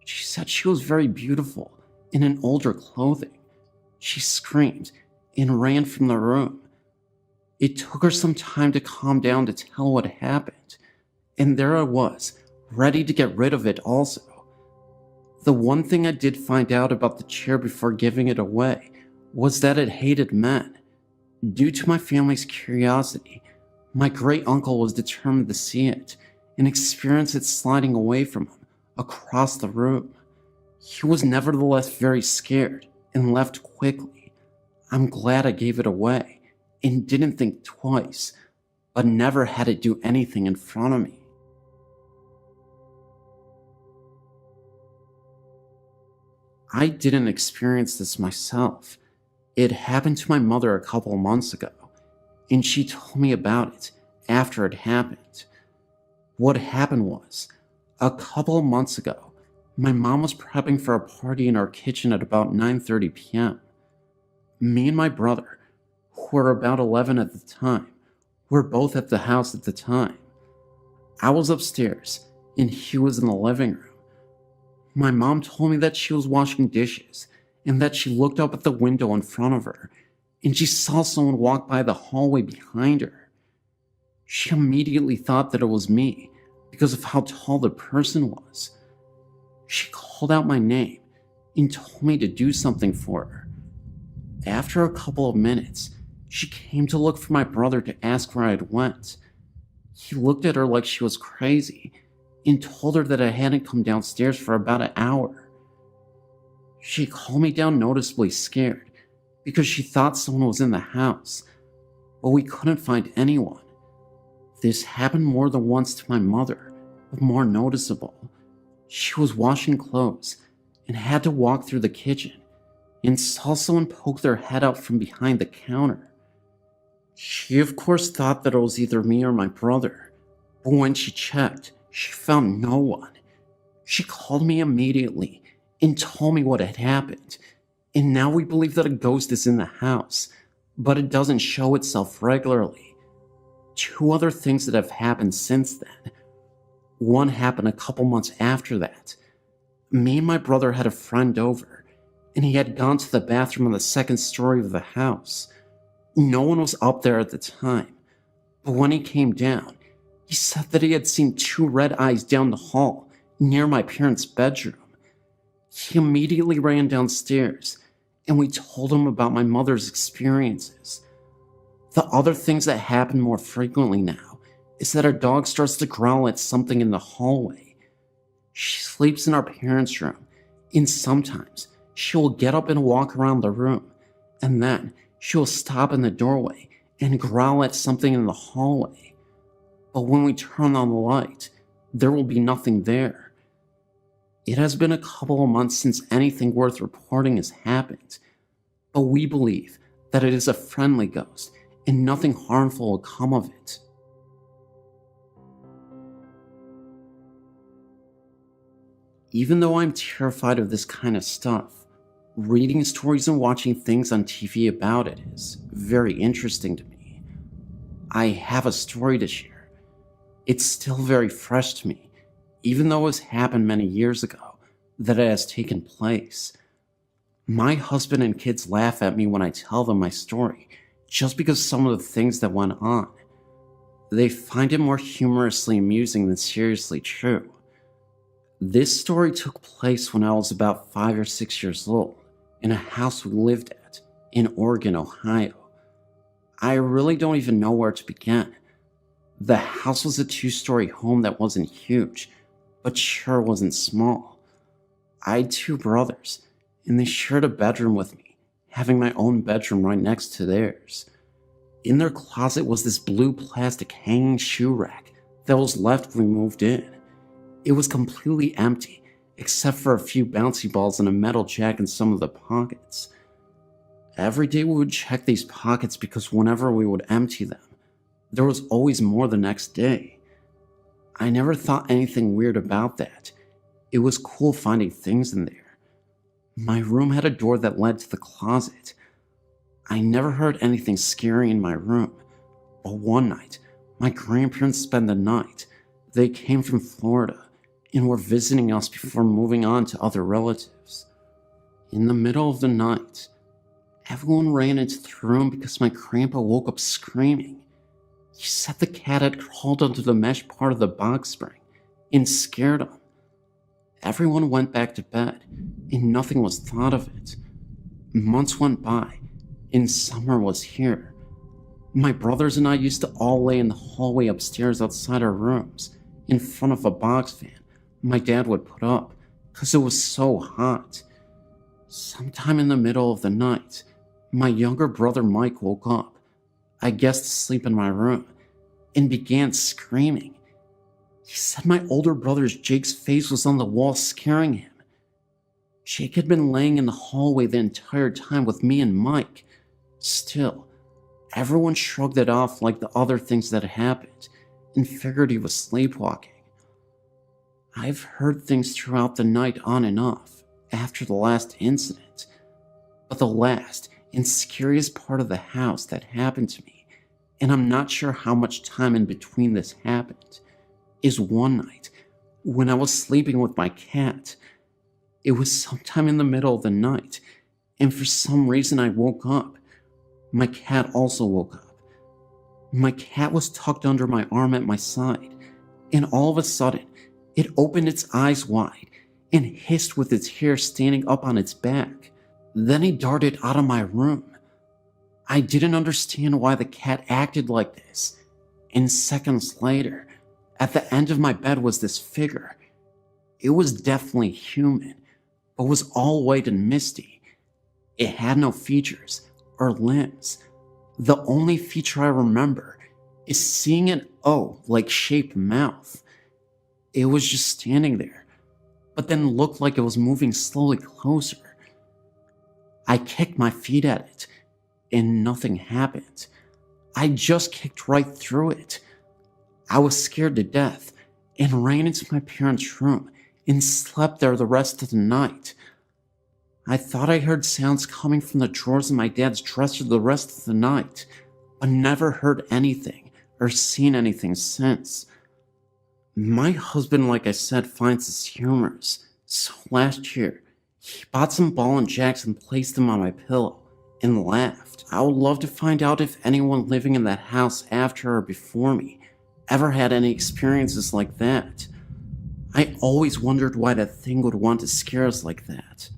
She said she was very beautiful in an older clothing. She screamed and ran from the room. It took her some time to calm down to tell what happened, and there I was, ready to get rid of it also. The one thing I did find out about the chair before giving it away was that it hated men. Due to my family's curiosity, my great uncle was determined to see it and experience it sliding away from him across the room. He was nevertheless very scared and left quickly. I'm glad I gave it away and didn't think twice, but never had it do anything in front of me. I didn't experience this myself. It happened to my mother a couple of months ago, and she told me about it after it happened. What happened was, a couple of months ago, my mom was prepping for a party in our kitchen at about 9:30 p.m. Me and my brother, who were about 11 at the time, were both at the house at the time. I was upstairs, and he was in the living room. My mom told me that she was washing dishes, and that she looked up at the window in front of her, and she saw someone walk by the hallway behind her. She immediately thought that it was me, because of how tall the person was. She called out my name, and told me to do something for her. After a couple of minutes, she came to look for my brother to ask where I had went. He looked at her like she was crazy, and told her that I hadn't come downstairs for about an hour. She calmed me down noticeably scared, because she thought someone was in the house, but we couldn't find anyone. This happened more than once to my mother, but more noticeable. She was washing clothes, and had to walk through the kitchen, and saw someone poke their head out from behind the counter. She of course thought that it was either me or my brother, but when she checked, she found no one. She called me immediately and told me what had happened, and now we believe that a ghost is in the house, but it doesn't show itself regularly. 2 other things that have happened since then. One happened a couple months after that. Me and my brother had a friend over, and he had gone to the bathroom on the 2nd story of the house. No one was up there at the time, but when he came down, he said that he had seen 2 red eyes down the hall near my parents' bedroom. He immediately ran downstairs, and we told him about my mother's experiences. The other things that happen more frequently now is that our dog starts to growl at something in the hallway. She sleeps in our parents' room, And sometimes she will get up and walk around the room, and then she will stop in the doorway and growl at something in the hallway. But when we turn on the light, there will be nothing there. It has been a couple of months since anything worth reporting has happened, but we believe that it is a friendly ghost and nothing harmful will come of it. Even though I'm terrified of this kind of stuff, reading stories and watching things on TV about it is very interesting to me. I have a story to share. It's still very fresh to me, even though it has happened many years ago that it has taken place. My husband and kids laugh at me when I tell them my story, just because some of the things that went on. They find it more humorously amusing than seriously true. This story took place when I was about 5 or 6 years old, in a house we lived at, in Oregon, Ohio. I really don't even know where to begin. The house was a 2-story home that wasn't huge, but sure wasn't small. I had 2 brothers, and they shared a bedroom with me, having my own bedroom right next to theirs. In their closet was this blue plastic hanging shoe rack that was left when we moved in. It was completely empty, except for a few bouncy balls and a metal jack in some of the pockets. Every day we would check these pockets because whenever we would empty them, there was always more the next day. I never thought anything weird about that. It was cool finding things in there. My room had a door that led to the closet. I never heard anything scary in my room, but one night, my grandparents spent the night. They came from Florida and were visiting us before moving on to other relatives. In the middle of the night, everyone ran into the room because my grandpa woke up screaming. He said the cat had crawled onto the mesh part of the box spring and scared him. Everyone went back to bed and nothing was thought of it. Months went by and summer was here. My brothers and I used to all lay in the hallway upstairs outside our rooms in front of a box fan my dad would put up because it was so hot. Sometime in the middle of the night, my younger brother Mike woke up, I guess to sleep in my room, and began screaming. He said my older brother's Jake's face was on the wall scaring him. Jake had been laying in the hallway the entire time with me and Mike. Still, everyone shrugged it off like the other things that had happened and figured he was sleepwalking. I've heard things throughout the night on and off after the last incident, but the last and scariest part of the house that happened to me, and I'm not sure how much time in between this happened, is one night when I was sleeping with my cat. It was sometime in the middle of the night, and for some reason I woke up. My cat also woke up. My cat was tucked under my arm at my side, and all of a sudden, it opened its eyes wide and hissed with its hair standing up on its back. Then it darted out of my room. I didn't understand why the cat acted like this, and seconds later, at the end of my bed was this figure. It was definitely human, but was all white and misty. It had no features or limbs. The only feature I remember is seeing an O-like shaped mouth. It was just standing there, but then looked like it was moving slowly closer. I kicked my feet at it, and nothing happened. I just kicked right through it. I was scared to death and ran into my parents' room and slept there the rest of the night. I thought I heard sounds coming from the drawers in my dad's dresser the rest of the night, but never heard anything or seen anything since. My husband, like I said, finds this humorous, so last year, he bought some ball and jacks and placed them on my pillow and laughed. I would love to find out if anyone living in that house after or before me ever had any experiences like that. I always wondered why that thing would want to scare us like that.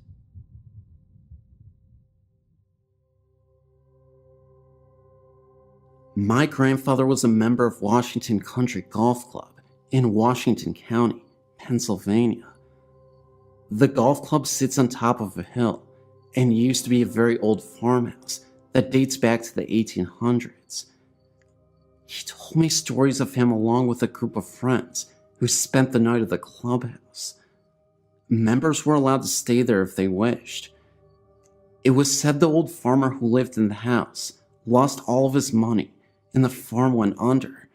My grandfather was a member of Washington Country Golf Club in Washington County, Pennsylvania. The golf club sits on top of a hill and used to be a very old farmhouse that dates back to the 1800s. He told me stories of him along with a group of friends who spent the night at the clubhouse. Members were allowed to stay there if they wished. It was said the old farmer who lived in the house lost all of his money and the farm went under.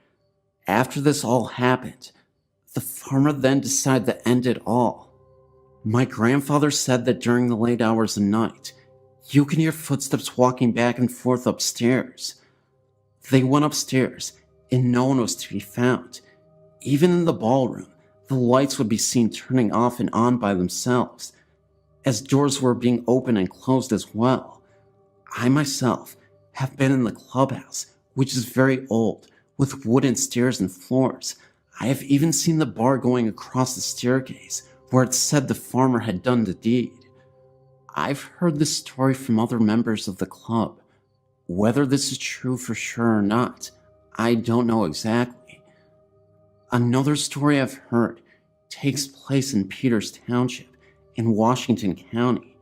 After this all happened, the farmer then decided to end it all. My grandfather said that during the late hours of night, you can hear footsteps walking back and forth upstairs. They went upstairs, and no one was to be found. Even in the ballroom, the lights would be seen turning off and on by themselves, as doors were being opened and closed as well. I myself have been in the clubhouse, which is very old, with wooden stairs and floors. I have even seen the bar going across the staircase, where it said the farmer had done the deed. I've heard this story from other members of the club. Whether this is true for sure or not, I don't know exactly. Another story I've heard takes place in Peters Township in Washington County.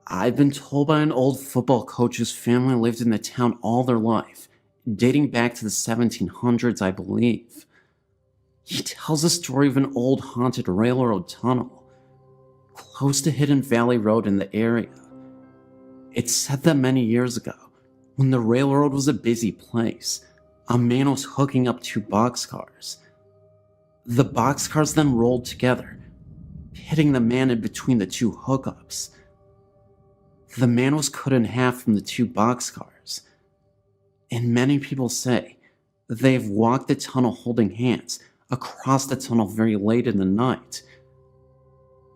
I've been told by an old football coach whose family lived in the town all their life, dating back to the 1700s, I believe. He tells a story of an old haunted railroad tunnel close to Hidden Valley Road in the area. It's said that many years ago, when the railroad was a busy place, a man was hooking up two boxcars. The boxcars then rolled together, hitting the man in between the two hookups. The man was cut in half from the two boxcars, and many people say that they have walked the tunnel holding hands across the tunnel very late in the night.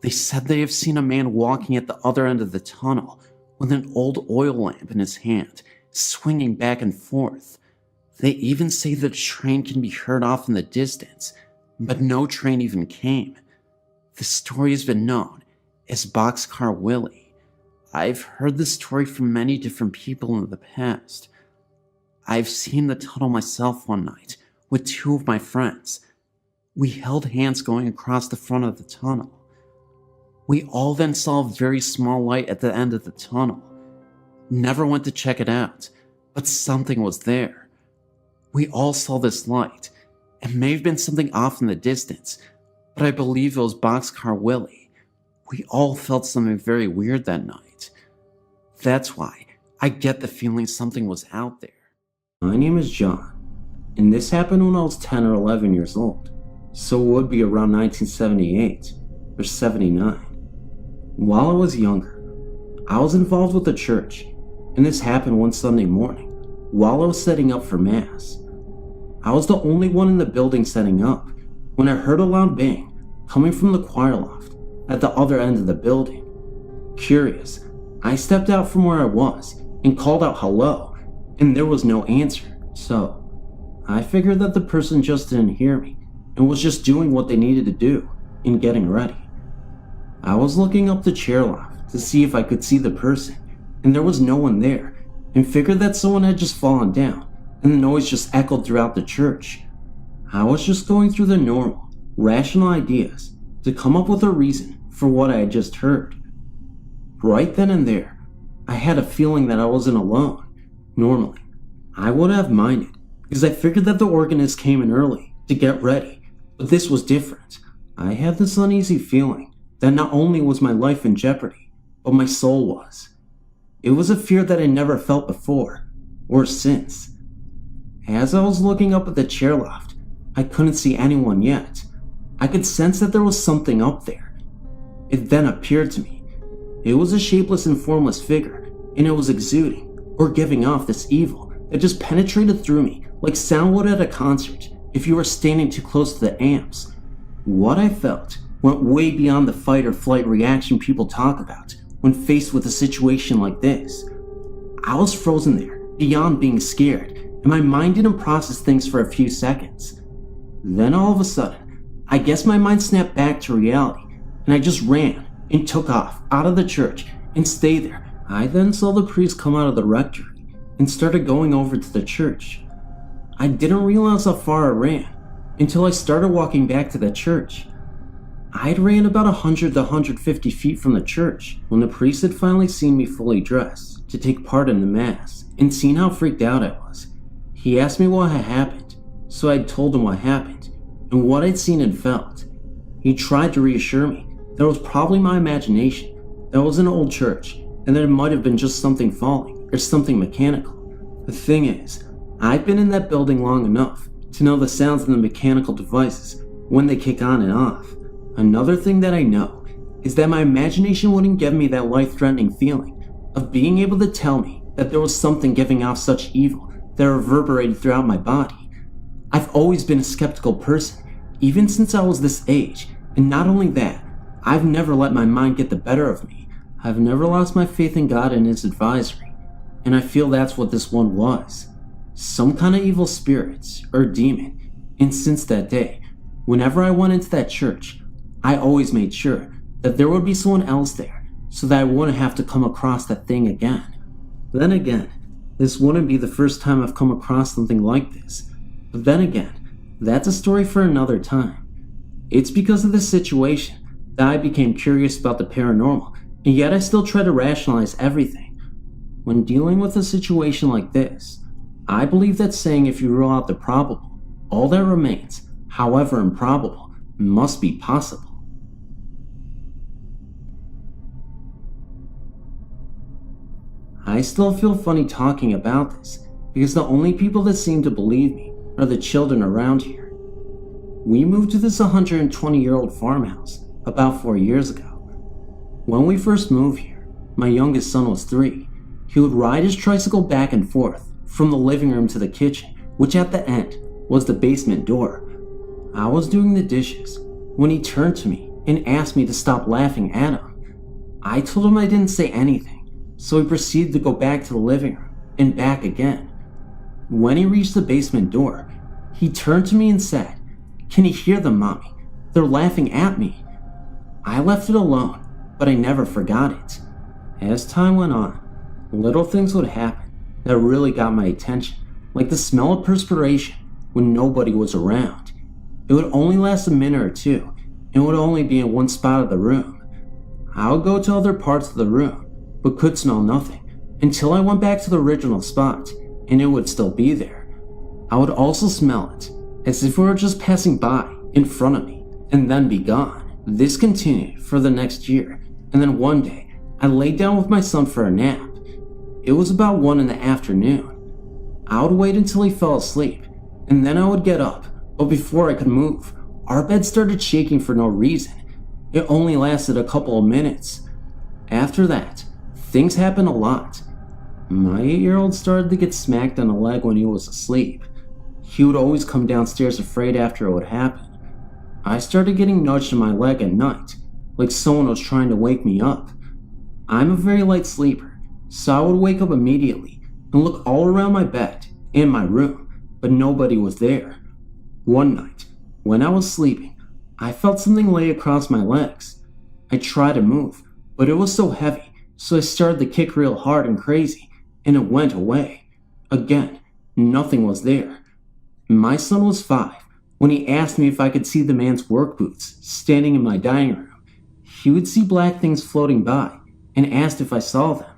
They said they have seen a man walking at the other end of the tunnel with an old oil lamp in his hand, swinging back and forth. They even say that a train can be heard off in the distance, but no train even came. The story has been known as Boxcar Willie. I've heard this story from many different people in the past. I've seen the tunnel myself one night with two of my friends. We held hands going across the front of the tunnel. We all then saw a very small light at the end of the tunnel. Never went to check it out, but something was there. We all saw this light. It may have been something off in the distance, but I believe it was Boxcar Willie. We all felt something very weird that night. That's why I get the feeling something was out there. My name is John, and this happened when I was 10 or 11 years old, so it would be around 1978 or 79. While I was younger, I was involved with the church, and this happened one Sunday morning while I was setting up for Mass. I was the only one in the building setting up when I heard a loud bang coming from the choir loft at the other end of the building. Curious, I stepped out from where I was and called out hello, and there was no answer, so I figured that the person just didn't hear me and was just doing what they needed to do in getting ready. I was looking up the chair loft to see if I could see the person, and there was no one there, and figured that someone had just fallen down, and the noise just echoed throughout the church. I was just going through the normal, rational ideas to come up with a reason for what I had just heard. Right then and there, I had a feeling that I wasn't alone. Normally, I wouldn't have minded, because I figured that the organist came in early to get ready, but this was different. I had this uneasy feeling that not only was my life in jeopardy, but my soul was. It was a fear that I never felt before, or since. As I was looking up at the chair loft, I couldn't see anyone yet. I could sense that there was something up there. It then appeared to me. It was a shapeless and formless figure, and it was exuding, or giving off this evil that just penetrated through me like sound would at a concert if you were standing too close to the amps. What I felt went way beyond the fight or flight reaction people talk about when faced with a situation like this. I was frozen there, beyond being scared, and my mind didn't process things for a few seconds. Then all of a sudden, I guess my mind snapped back to reality, and I just ran and took off out of the church and stayed there. I then saw the priest come out of the rectory and started going over to the church. I didn't realize how far I ran until I started walking back to the church. I'd ran about 100 to 150 feet from the church when the priest had finally seen me fully dressed to take part in the mass and seen how freaked out I was. He asked me what had happened, so I'd told him what happened and what I'd seen and felt. He tried to reassure me that it was probably my imagination, that it was an old church, and that it might have been just something falling or something mechanical. The thing is, I've been in that building long enough to know the sounds of the mechanical devices when they kick on and off. Another thing that I know is that my imagination wouldn't give me that life-threatening feeling of being able to tell me that there was something giving off such evil that reverberated throughout my body. I've always been a skeptical person, even since I was this age, and not only that, I've never let my mind get the better of me. I've never lost my faith in God and His advisory, and I feel that's what this one was. Some kind of evil spirits, or demon, and since that day, whenever I went into that church, I always made sure that there would be someone else there so that I wouldn't have to come across that thing again. Then again, this wouldn't be the first time I've come across something like this. But then again, that's a story for another time. It's because of this situation that I became curious about the paranormal, and yet I still try to rationalize everything. When dealing with a situation like this, I believe that saying if you rule out the probable, all that remains, however improbable, must be possible. I still feel funny talking about this because the only people that seem to believe me are the children around here. We moved to this 120-year-old farmhouse about 4 years ago. When we first moved here, my youngest son was 3. He would ride his tricycle back and forth from the living room to the kitchen, which at the end was the basement door. I was doing the dishes when he turned to me and asked me to stop laughing at him. I told him I didn't say anything, so he proceeded to go back to the living room and back again. When he reached the basement door, he turned to me and said, "Can you hear them, Mommy? They're laughing at me." I left it alone, but I never forgot it. As time went on, little things would happen that really got my attention, like the smell of perspiration when nobody was around. It would only last a minute or two, and would only be in one spot of the room. I would go to other parts of the room, but could smell nothing until I went back to the original spot, and it would still be there. I would also smell it, as if it were just passing by in front of me, and then be gone. This continued for the next year, and then one day, I laid down with my son for a nap. It was about 1 in the afternoon. I would wait until he fell asleep, and then I would get up, but before I could move, our bed started shaking for no reason. It only lasted a couple of minutes. After that, things happened a lot. My 8-year-old started to get smacked on the leg when he was asleep. He would always come downstairs afraid after it would happen. I started getting nudged in my leg at night, like someone was trying to wake me up. I'm a very light sleeper, so I would wake up immediately and look all around my bed and my room, but nobody was there. One night, when I was sleeping, I felt something lay across my legs. I tried to move, but it was so heavy, so I started to kick real hard and crazy, and it went away. Again, nothing was there. My son was 5 when he asked me if I could see the man's work boots standing in my dining room. He would see black things floating by and asked if I saw them.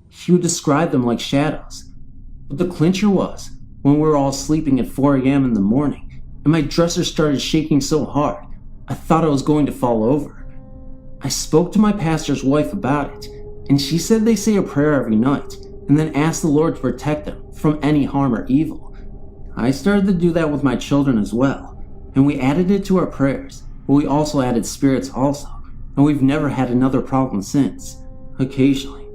He would describe them like shadows. But the clincher was when we were all sleeping at 4 a.m. in the morning and my dresser started shaking so hard I thought I was going to fall over. I spoke to my pastor's wife about it, and she said they say a prayer every night and then ask the Lord to protect them from any harm or evil. I started to do that with my children as well, and we added it to our prayers, but we also added spirits also, and we've never had another problem since. Occasionally,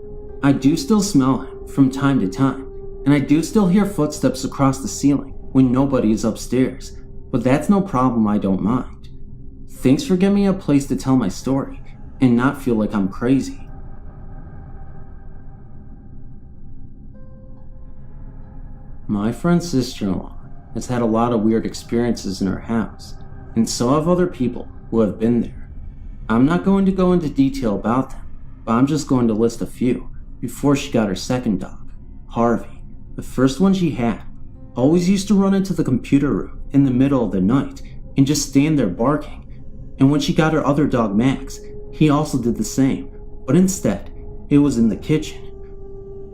I do still smell him from time to time, and I do still hear footsteps across the ceiling when nobody is upstairs, but that's no problem. I don't mind. Thanks for giving me a place to tell my story and not feel like I'm crazy. My friend's sister-in-law has had a lot of weird experiences in her house, and so have other people who have been there. I'm not going to go into detail about them, but I'm just going to list a few before she got her second dog, Harvey. The first one she had always used to run into the computer room in the middle of the night and just stand there barking. and when she got her other dog Max, he also did the same, but instead, it was in the kitchen.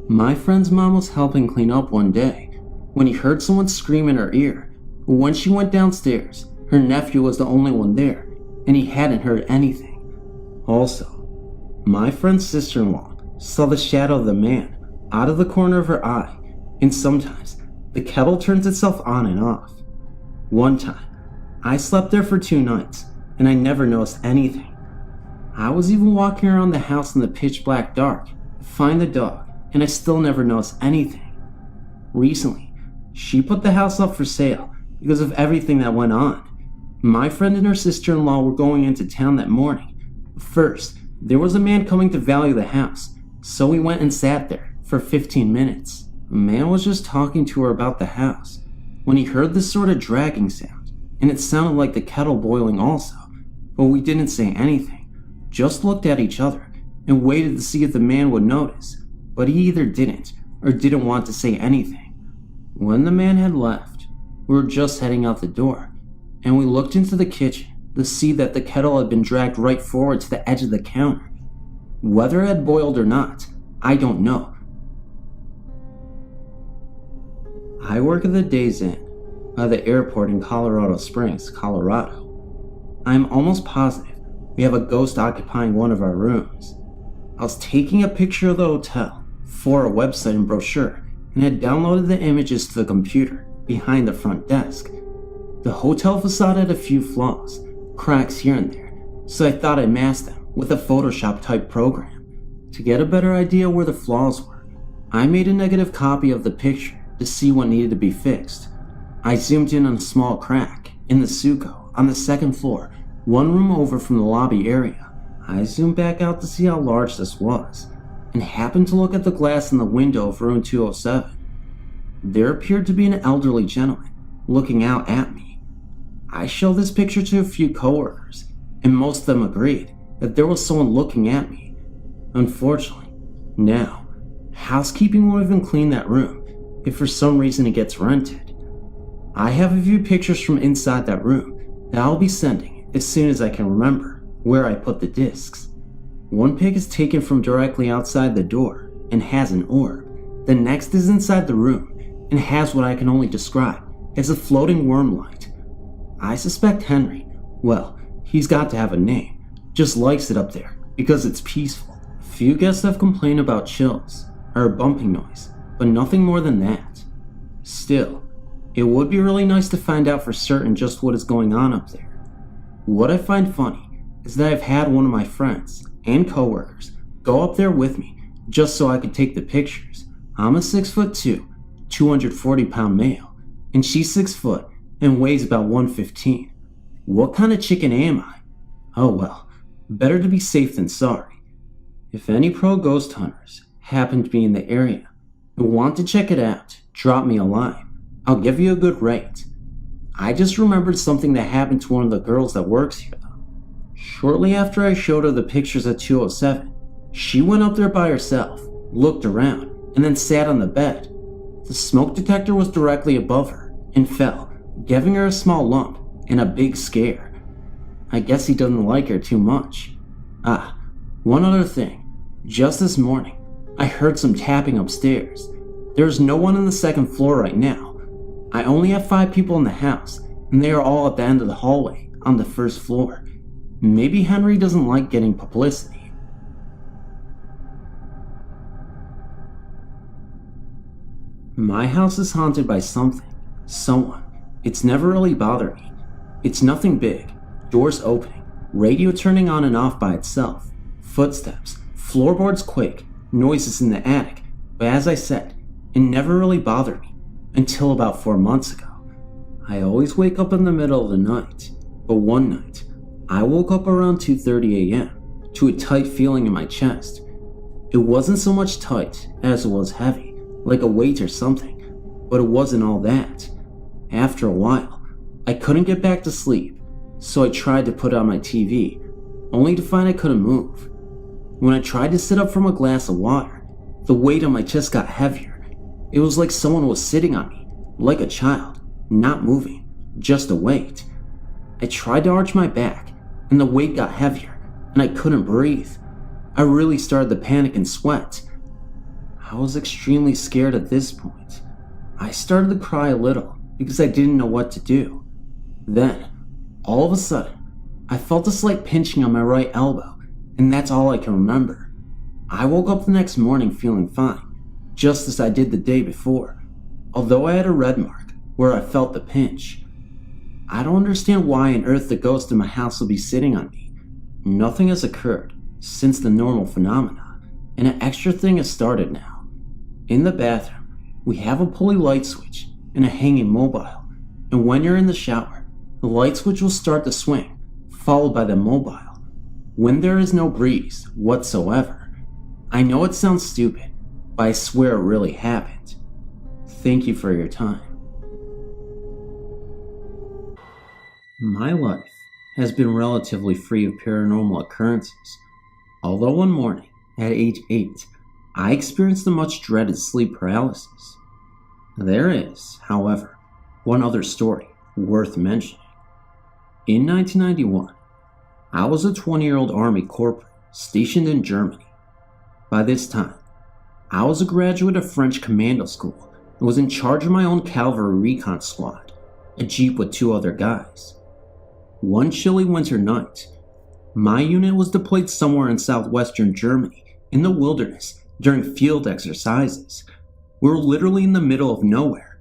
My friend's mom was helping clean up one day when he heard someone scream in her ear. When she went downstairs, her nephew was the only one there, and he hadn't heard anything. Also, my friend's sister-in-law saw the shadow of the man out of the corner of her eye, and sometimes the kettle turns itself on and off. One time, I slept there for 2 nights, and I never noticed anything. I was even walking around the house in the pitch black dark to find the dog, and I still never noticed anything. Recently, she put the house up for sale because of everything that went on. My friend and her sister-in-law were going into town that morning. First, there was a man coming to value the house, so we went and sat there for 15 minutes. The man was just talking to her about the house when he heard this sort of dragging sound, and it sounded like the kettle boiling also, but we didn't say anything, just looked at each other and waited to see if the man would notice, but he either didn't or didn't want to say anything. When the man had left, we were just heading out the door, and we looked into the kitchen to see that the kettle had been dragged right forward to the edge of the counter. Whether it had boiled or not, I don't know. I work at the Days Inn by the airport in Colorado Springs, Colorado. I am almost positive we have a ghost occupying one of our rooms. I was taking a picture of the hotel for a website and brochure and had downloaded the images to the computer behind the front desk. The hotel facade had a few flaws, cracks here and there, so I thought I'd mask them with a Photoshop type program. To get a better idea where the flaws were, I made a negative copy of the picture to see what needed to be fixed. I zoomed in on a small crack in the stucco on the 2nd floor, one room over from the lobby area. I zoomed back out to see how large this was, and happened to look at the glass in the window of room 207. There appeared to be an elderly gentleman looking out at me. I showed this picture to a few coworkers, and most of them agreed that there was someone looking at me. Unfortunately, now, housekeeping would even clean that room if for some reason it gets rented. I have a few pictures from inside that room that I'll be sending as soon as I can remember where I put the discs. One pic is taken from directly outside the door and has an orb. The next is inside the room and has what I can only describe as a floating worm light. I suspect Henry, well, he's got to have a name, just likes it up there because it's peaceful. Few guests have complained about chills or a bumping noise, but nothing more than that. Still, it would be really nice to find out for certain just what is going on up there. What I find funny is that I've had one of my friends and coworkers go up there with me just so I could take the pictures. I'm a 6'2", 240-pound male, and she's 6 foot and weighs about 115. What kind of chicken am I? Oh well, better to be safe than sorry. If any pro ghost hunters happen to be in the area and want to check it out, drop me a line. I'll give you a good rate. I just remembered something that happened to one of the girls that works here though. Shortly after I showed her the pictures at 207, she went up there by herself, looked around, and then sat on the bed. The smoke detector was directly above her and fell, giving her a small lump and a big scare. I guess he doesn't like her too much. One other thing. Just this morning, I heard some tapping upstairs. There's no one on the 2nd floor right now. I only have 5 people in the house, and they are all at the end of the hallway on the 1st floor. Maybe Henry doesn't like getting publicity. My house is haunted by something, someone. It's never really bothered me. It's nothing big. Doors opening, radio turning on and off by itself, footsteps, floorboards quake, noises in the attic. But as I said, it never really bothered me until about 4 months ago. I always wake up in the middle of the night, but one night, I woke up around 2:30 a.m. to a tight feeling in my chest. It wasn't so much tight as it was heavy, like a weight or something, but it wasn't all that. After a while, I couldn't get back to sleep, so I tried to put on my TV, only to find I couldn't move. When I tried to sit up from a glass of water, the weight on my chest got heavier. It was like someone was sitting on me, like a child, not moving, just a weight. I tried to arch my back, and the weight got heavier, and I couldn't breathe. I really started to panic and sweat. I was extremely scared at this point. I started to cry a little because I didn't know what to do. Then, all of a sudden, I felt a slight pinching on my right elbow, and that's all I can remember. I woke up the next morning feeling fine, just as I did the day before, although I had a red mark where I felt the pinch. I don't understand why on earth the ghost in my house will be sitting on me. Nothing has occurred since the normal phenomena, and an extra thing has started now. In the bathroom, we have a pulley light switch and a hanging mobile, and when you're in the shower, the light switch will start to swing, followed by the mobile, when there is no breeze whatsoever. I know it sounds stupid, but I swear it really happened. Thank you for your time. My life has been relatively free of paranormal occurrences, although one morning, at age 8, I experienced the much dreaded sleep paralysis. There is, however, one other story worth mentioning. In 1991, I was a 20-year-old Army corporal stationed in Germany. By this time, I was a graduate of French commando school and was in charge of my own cavalry recon squad, a jeep with 2 other guys. One chilly winter night, my unit was deployed somewhere in southwestern Germany in the wilderness during field exercises. We were literally in the middle of nowhere.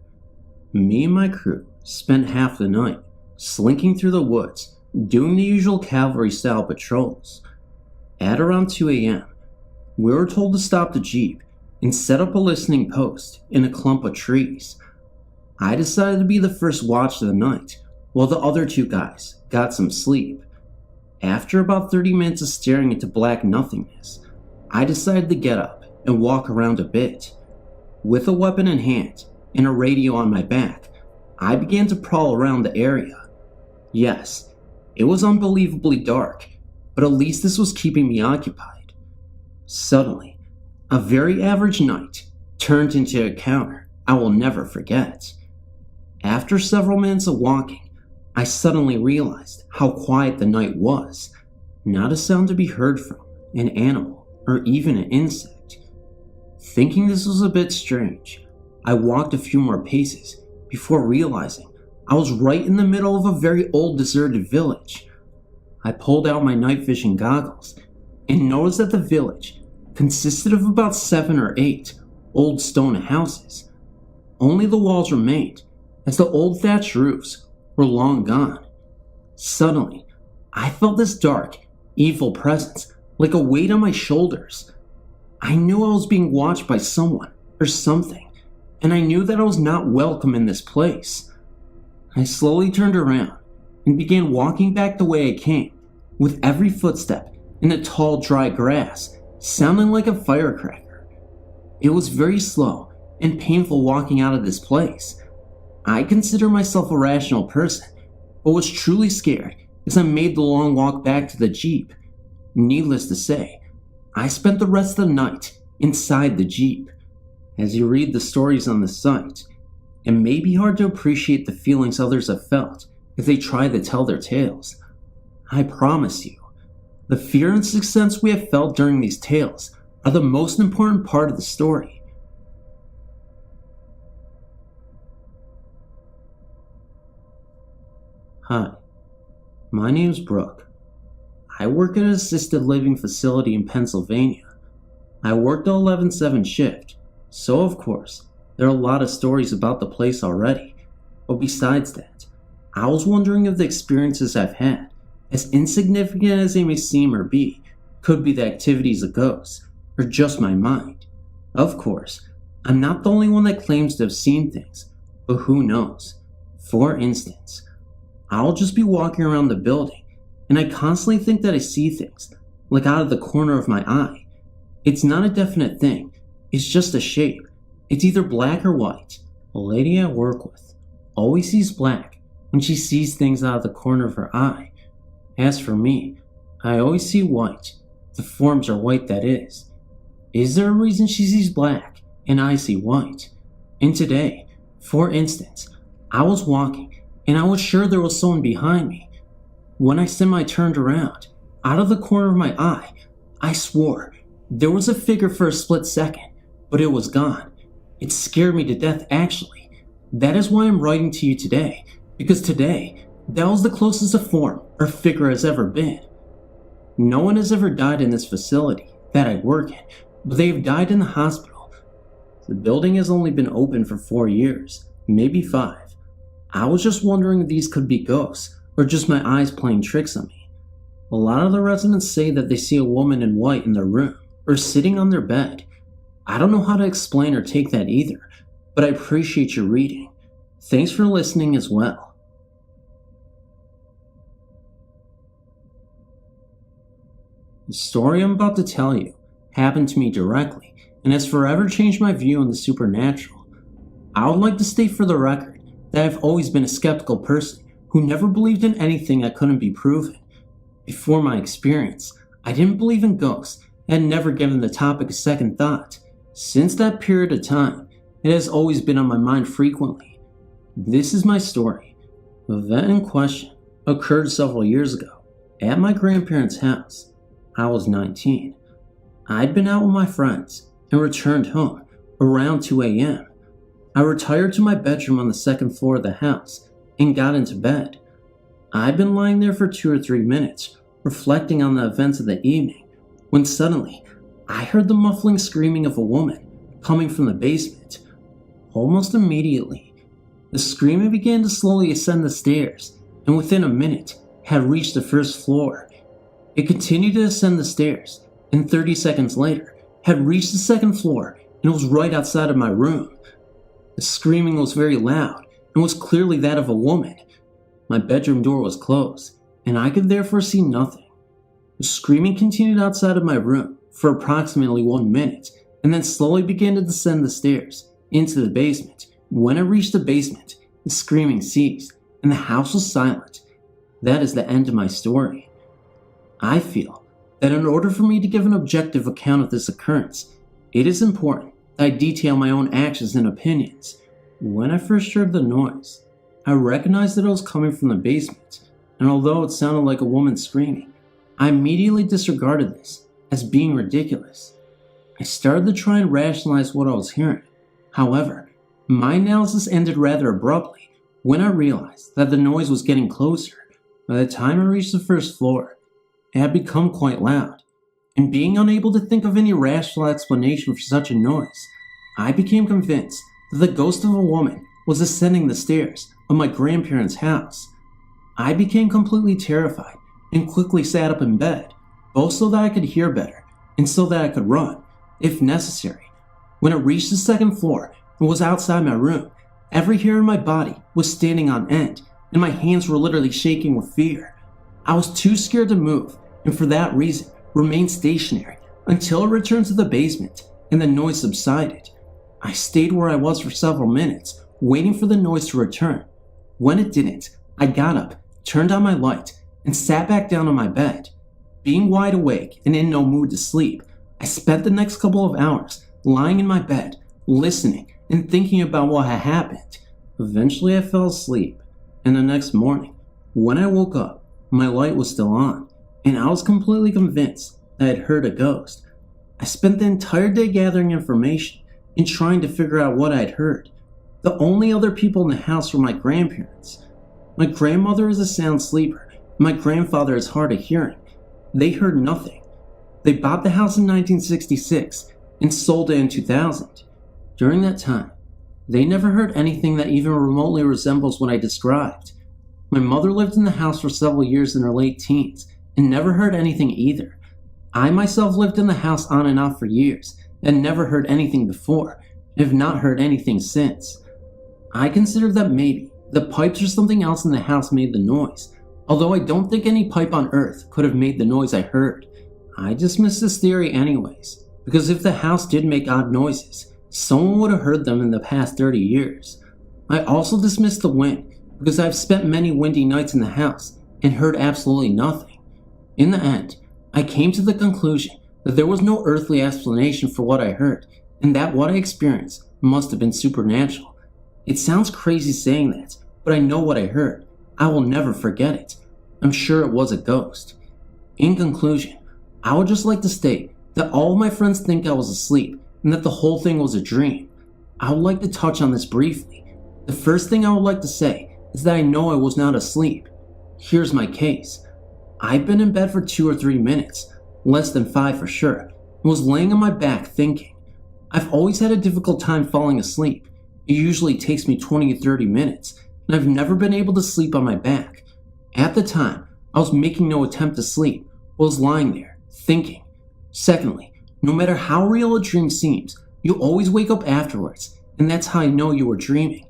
Me and my crew spent half the night slinking through the woods, doing the usual cavalry-style patrols. At around 2 a.m., we were told to stop the jeep and set up a listening post in a clump of trees. I decided to be the first watch of the night, while the other 2 guys got some sleep. After about 30 minutes of staring into black nothingness, I decided to get up and walk around a bit. With a weapon in hand and a radio on my back, I began to prowl around the area. Yes, it was unbelievably dark, but at least this was keeping me occupied. Suddenly, a very average night turned into an encounter I will never forget. After several minutes of walking, I suddenly realized how quiet the night was. Not a sound to be heard from an animal or even an insect. Thinking this was a bit strange, I walked a few more paces before realizing I was right in the middle of a very old deserted village. I pulled out my night vision goggles and noticed that the village consisted of about 7 or 8 old stone houses. Only the walls remained, as the old thatched roofs were long gone. Suddenly, I felt this dark, evil presence like a weight on my shoulders. I knew I was being watched by someone or something, and I knew that I was not welcome in this place. I slowly turned around and began walking back the way I came, with every footstep in the tall, dry grass sounding like a firecracker. It was very slow and painful walking out of this place. I consider myself a rational person, but was truly scared as I made the long walk back to the jeep. Needless to say, I spent the rest of the night inside the jeep. As you read the stories on the site, it may be hard to appreciate the feelings others have felt if they try to tell their tales. I promise you, the fear and sixth sense we have felt during these tales are the most important part of the story. Hi, my name's Brooke. I work at an assisted living facility in Pennsylvania. I worked the 11/7 shift, so of course, there are a lot of stories about the place already. But besides that, I was wondering if the experiences I've had, as insignificant as they may seem or be, could be the activities of ghosts, or just my mind. Of course, I'm not the only one that claims to have seen things, but who knows? For instance, I'll just be walking around the building, and I constantly think that I see things, like out of the corner of my eye. It's not a definite thing, it's just a shape. It's either black or white. A lady I work with always sees black when she sees things out of the corner of her eye. As for me, I always see white. The forms are white, that is. Is there a reason she sees black and I see white? And today, for instance, I was walking and I was sure there was someone behind me. when I semi-turned around, out of the corner of my eye, I swore there was a figure for a split second, but it was gone. It scared me to death, actually. That is why I'm writing to you today, because today, that was the closest a form or figure has ever been. No one has ever died in this facility that I work in, but they have died in the hospital. The building has only been open for 4 years, maybe 5. I was just wondering if these could be ghosts, or just my eyes playing tricks on me. A lot of the residents say that they see a woman in white in their room, or sitting on their bed. I don't know how to explain or take that either, but I appreciate your reading. Thanks for listening as well. The story I'm about to tell you happened to me directly, and has forever changed my view on the supernatural. I would like to state for the record that I've always been a skeptical person who never believed in anything that couldn't be proven. Before my experience, I didn't believe in ghosts and had never given the topic a second thought. Since that period of time, it has always been on my mind frequently. This is my story. The event in question occurred several years ago at my grandparents' house. I was 19. I'd been out with my friends and returned home around 2 a.m. I retired to my bedroom on the second floor of the house and got into bed. I'd been lying there for 2 or 3 minutes, reflecting on the events of the evening, when suddenly I heard the muffling screaming of a woman coming from the basement. Almost immediately, the screaming began to slowly ascend the stairs, and within a minute had reached the first floor. It continued to ascend the stairs, and 30 seconds later had reached the second floor and was right outside of my room. The screaming was very loud and was clearly that of a woman. My bedroom door was closed, and I could therefore see nothing. The screaming continued outside of my room for approximately 1 minute, and then slowly began to descend the stairs into the basement. When it reached the basement, the screaming ceased, and the house was silent. That is the end of my story. I feel that in order for me to give an objective account of this occurrence, it is important that I detail my own actions and opinions. When I first heard the noise, I recognized that it was coming from the basement, and although it sounded like a woman screaming, I immediately disregarded this as being ridiculous. I started to try and rationalize what I was hearing. However, my analysis ended rather abruptly when I realized that the noise was getting closer. By the time I reached the first floor, it had become quite loud, and being unable to think of any rational explanation for such a noise, I became convinced that the ghost of a woman was ascending the stairs of my grandparents' house. I became completely terrified and quickly sat up in bed, both so that I could hear better and so that I could run, if necessary. When it reached the second floor and was outside my room, every hair in my body was standing on end, and my hands were literally shaking with fear. I was too scared to move, and for that reason, remained stationary until it returned to the basement and the noise subsided. I stayed where I was for several minutes, waiting for the noise to return. When it didn't, I got up, turned on my light, and sat back down on my bed. Being wide awake and in no mood to sleep, I spent the next couple of hours lying in my bed, listening and thinking about what had happened. Eventually I fell asleep, and the next morning, when I woke up, my light was still on, and I was completely convinced that I had heard a ghost. I spent the entire day gathering information and trying to figure out what I had heard. The only other people in the house were my grandparents. My grandmother is a sound sleeper, and my grandfather is hard of hearing. They heard nothing. They bought the house in 1966 and sold it in 2000. During that time, they never heard anything that even remotely resembles what I described. My mother lived in the house for several years in her late teens and never heard anything either. I myself lived in the house on and off for years and never heard anything before, and have not heard anything since. I consider that maybe the pipes or something else in the house made the noise, although I don't think any pipe on earth could have made the noise I heard. I dismiss this theory anyways, because if the house did make odd noises, someone would have heard them in the past 30 years. I also dismiss the wind, because I've spent many windy nights in the house and heard absolutely nothing. In the end, I came to the conclusion that there was no earthly explanation for what I heard, and that what I experienced must have been supernatural. It sounds crazy saying that, but I know what I heard. I will never forget it. I'm sure it was a ghost. In conclusion, I would just like to state that all of my friends think I was asleep and that the whole thing was a dream. I would like to touch on this briefly. The first thing I would like to say is that I know I was not asleep. Here's my case. I've been in bed for 2 or 3 minutes, less than 5 for sure, and was laying on my back thinking. I've always had a difficult time falling asleep. It usually takes me 20 to 30 minutes, and I've never been able to sleep on my back. At the time, I was making no attempt to sleep, but was lying there, thinking. Secondly, no matter how real a dream seems, you always wake up afterwards, and that's how I know you were dreaming.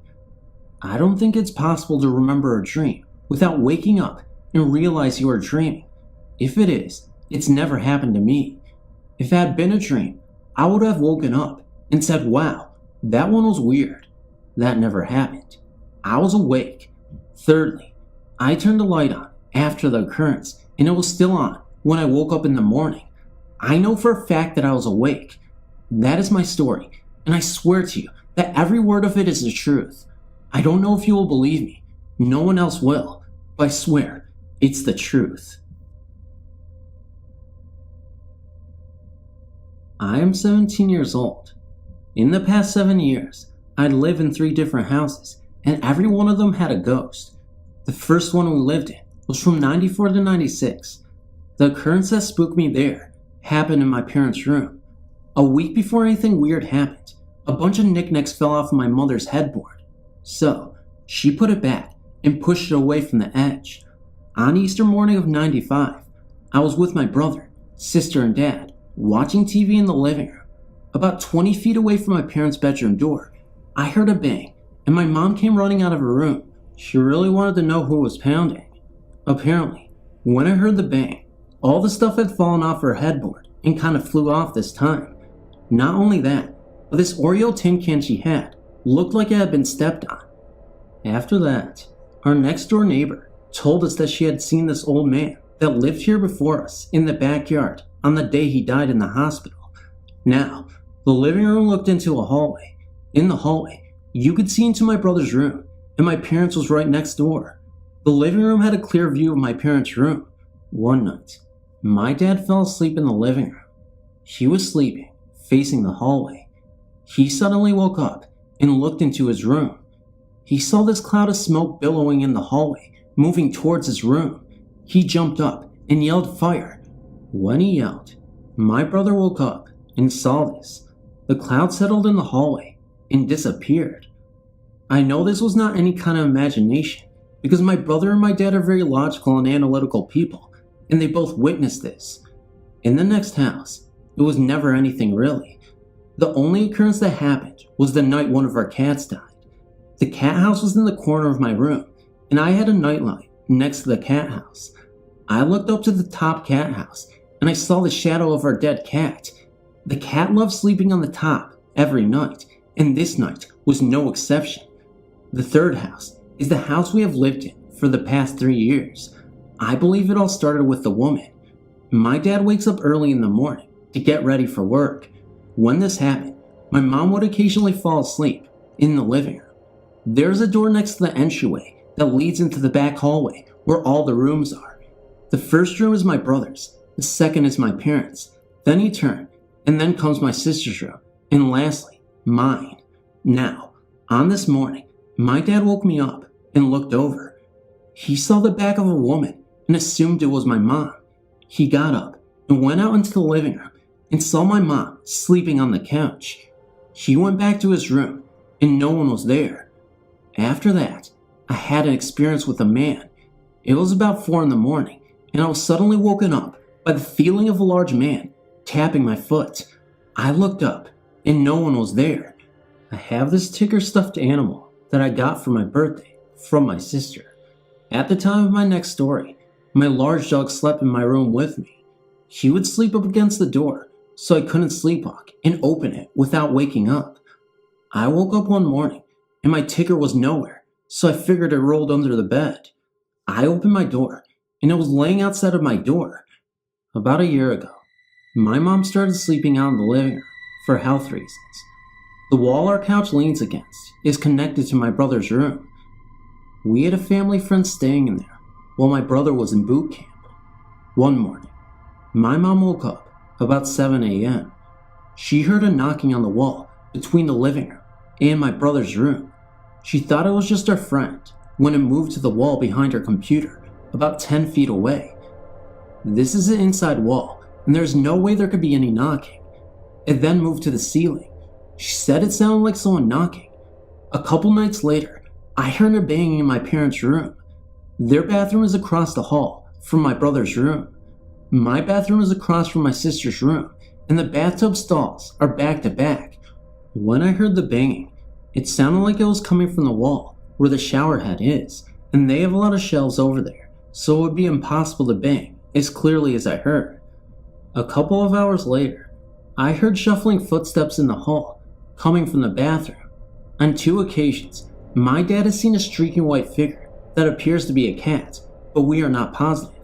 I don't think it's possible to remember a dream without waking up and realize you are dreaming. If it is, it's never happened to me. If it had been a dream, I would have woken up and said, wow, that one was weird. That never happened. I was awake. Thirdly, I turned the light on after the occurrence, and it was still on when I woke up in the morning. I know for a fact that I was awake. That is my story, and I swear to you that every word of it is the truth. I don't know if you will believe me. No one else will, but I swear it's the truth. I am 17 years old. In the past 7 years, I'd lived in 3 different houses, and every one of them had a ghost. The first one we lived in was from 94 to 96. The occurrence that spooked me there happened in my parents' room. A week before anything weird happened, a bunch of knickknacks fell off of my mother's headboard. So, she put it back and pushed it away from the edge. On Easter morning of 95, I was with my brother, sister, and dad, watching TV in the living room. About 20 feet away from my parents' bedroom door, I heard a bang, and my mom came running out of her room. She really wanted to know who was pounding. Apparently, when I heard the bang, all the stuff had fallen off her headboard and kind of flew off this time. Not only that, but this Oreo tin can she had looked like it had been stepped on. After that, our next door neighbor told us that she had seen this old man that lived here before us in the backyard on the day he died in the hospital. Now, the living room looked into a hallway. In the hallway, you could see into my brother's room, and my parents was right next door. The living room had a clear view of my parents' room. One night, my dad fell asleep in the living room. He was sleeping, facing the hallway. He suddenly woke up and looked into his room. He saw this cloud of smoke billowing in the hallway, moving towards his room. He jumped up and yelled fire. When he yelled, my brother woke up and saw this. The cloud settled in the hallway and disappeared. I know this was not any kind of imagination because my brother and my dad are very logical and analytical people, and they both witnessed this. In the next house, it was never anything really. The only occurrence that happened was the night one of our cats died. The cat house was in the corner of my room, and I had a nightlight next to the cat house. I looked up to the top cat house, and I saw the shadow of our dead cat. The cat loved sleeping on the top every night, and this night was no exception. The third house is the house we have lived in for the past 3 years. I believe it all started with the woman. My dad wakes up early in the morning to get ready for work. When this happened, my mom would occasionally fall asleep in the living room. There's a door next to the entryway that leads into the back hallway where all the rooms are. The first room is my brother's, the second is my parents', then you turn, and then comes my sister's room, and lastly, mine. Now, on this morning, my dad woke me up and looked over. He saw the back of a woman and assumed it was my mom. He got up and went out into the living room and saw my mom sleeping on the couch. He went back to his room and no one was there. After that, I had an experience with a man. It was about 4 in the morning and I was suddenly woken up by the feeling of a large man tapping my foot. I looked up and no one was there. I have this ticker stuffed animal that I got for my birthday from my sister. At the time of my next story, my large dog slept in my room with me. He would sleep up against the door, so I couldn't sleepwalk and open it without waking up. I woke up one morning and my ticker was nowhere, so I figured it rolled under the bed. I opened my door and it was laying outside of my door. About a year ago, my mom started sleeping out in the living room for health reasons. The wall our couch leans against is connected to my brother's room. We had a family friend staying in there. while my brother was in boot camp. One morning, my mom woke up about 7 a.m. She heard a knocking on the wall between the living room and my brother's room. She thought it was just our friend when it moved to the wall behind her computer about 10 feet away. This is an inside wall, and there's no way there could be any knocking. It then moved to the ceiling. She said it sounded like someone knocking. A couple nights later, I heard her banging in my parents' room. Their bathroom is across the hall from my brother's room. My bathroom is across from my sister's room, and the bathtub stalls are back to back. When I heard the banging, it sounded like it was coming from the wall where the shower head is, and they have a lot of shelves over there, so it would be impossible to bang as clearly as I heard. A couple of hours later, I heard shuffling footsteps in the hall coming from the bathroom. On 2 occasions, my dad has seen a streaking white figure that appears to be a cat, but we are not positive.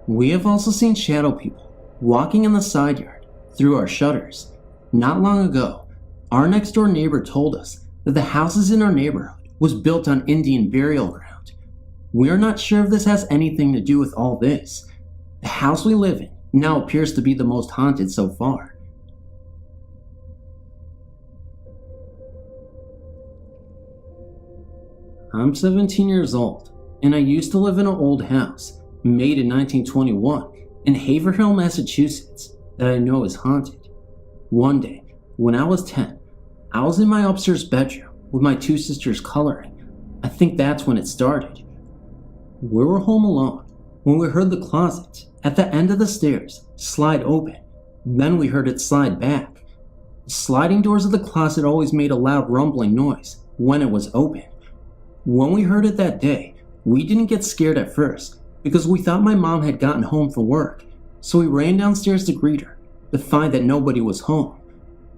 We have also seen shadow people walking in the side yard through our shutters. Not long ago, our next door neighbor told us that the houses in our neighborhood was built on Indian burial ground. We are not sure if this has anything to do with all this. The house we live in now appears to be the most haunted so far. I'm 17 years old, and I used to live in an old house made in 1921 in Haverhill, Massachusetts that I know is haunted. One day, when I was 10, I was in my upstairs bedroom with my 2 sisters coloring. I think that's when it started. We were home alone when we heard the closet at the end of the stairs slide open. Then we heard it slide back. The sliding doors of the closet always made a loud rumbling noise when it was open. When we heard it that day, we didn't get scared at first because we thought my mom had gotten home from work, so we ran downstairs to greet her to find that nobody was home.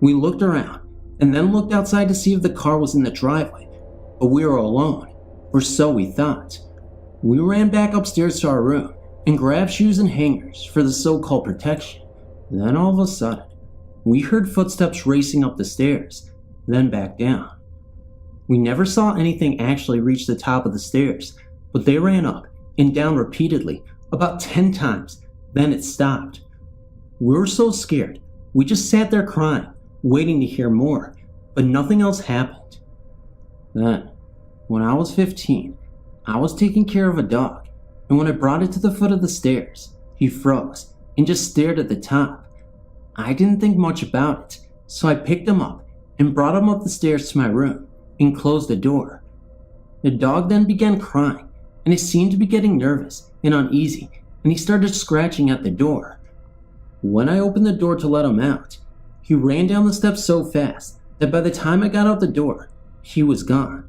We looked around and then looked outside to see if the car was in the driveway, but we were alone, or so we thought. We ran back upstairs to our room and grabbed shoes and hangers for the so-called protection. Then all of a sudden, we heard footsteps racing up the stairs, then back down. We never saw anything actually reach the top of the stairs, but they ran up and down repeatedly, about 10 times, then it stopped. We were so scared, we just sat there crying, waiting to hear more, but nothing else happened. Then, when I was 15, I was taking care of a dog, and when I brought it to the foot of the stairs, he froze and just stared at the top. I didn't think much about it, so I picked him up and brought him up the stairs to my room and closed the door. The dog then began crying, and he seemed to be getting nervous and uneasy, and he started scratching at the door. When I opened the door to let him out, he ran down the steps so fast that by the time I got out the door, he was gone.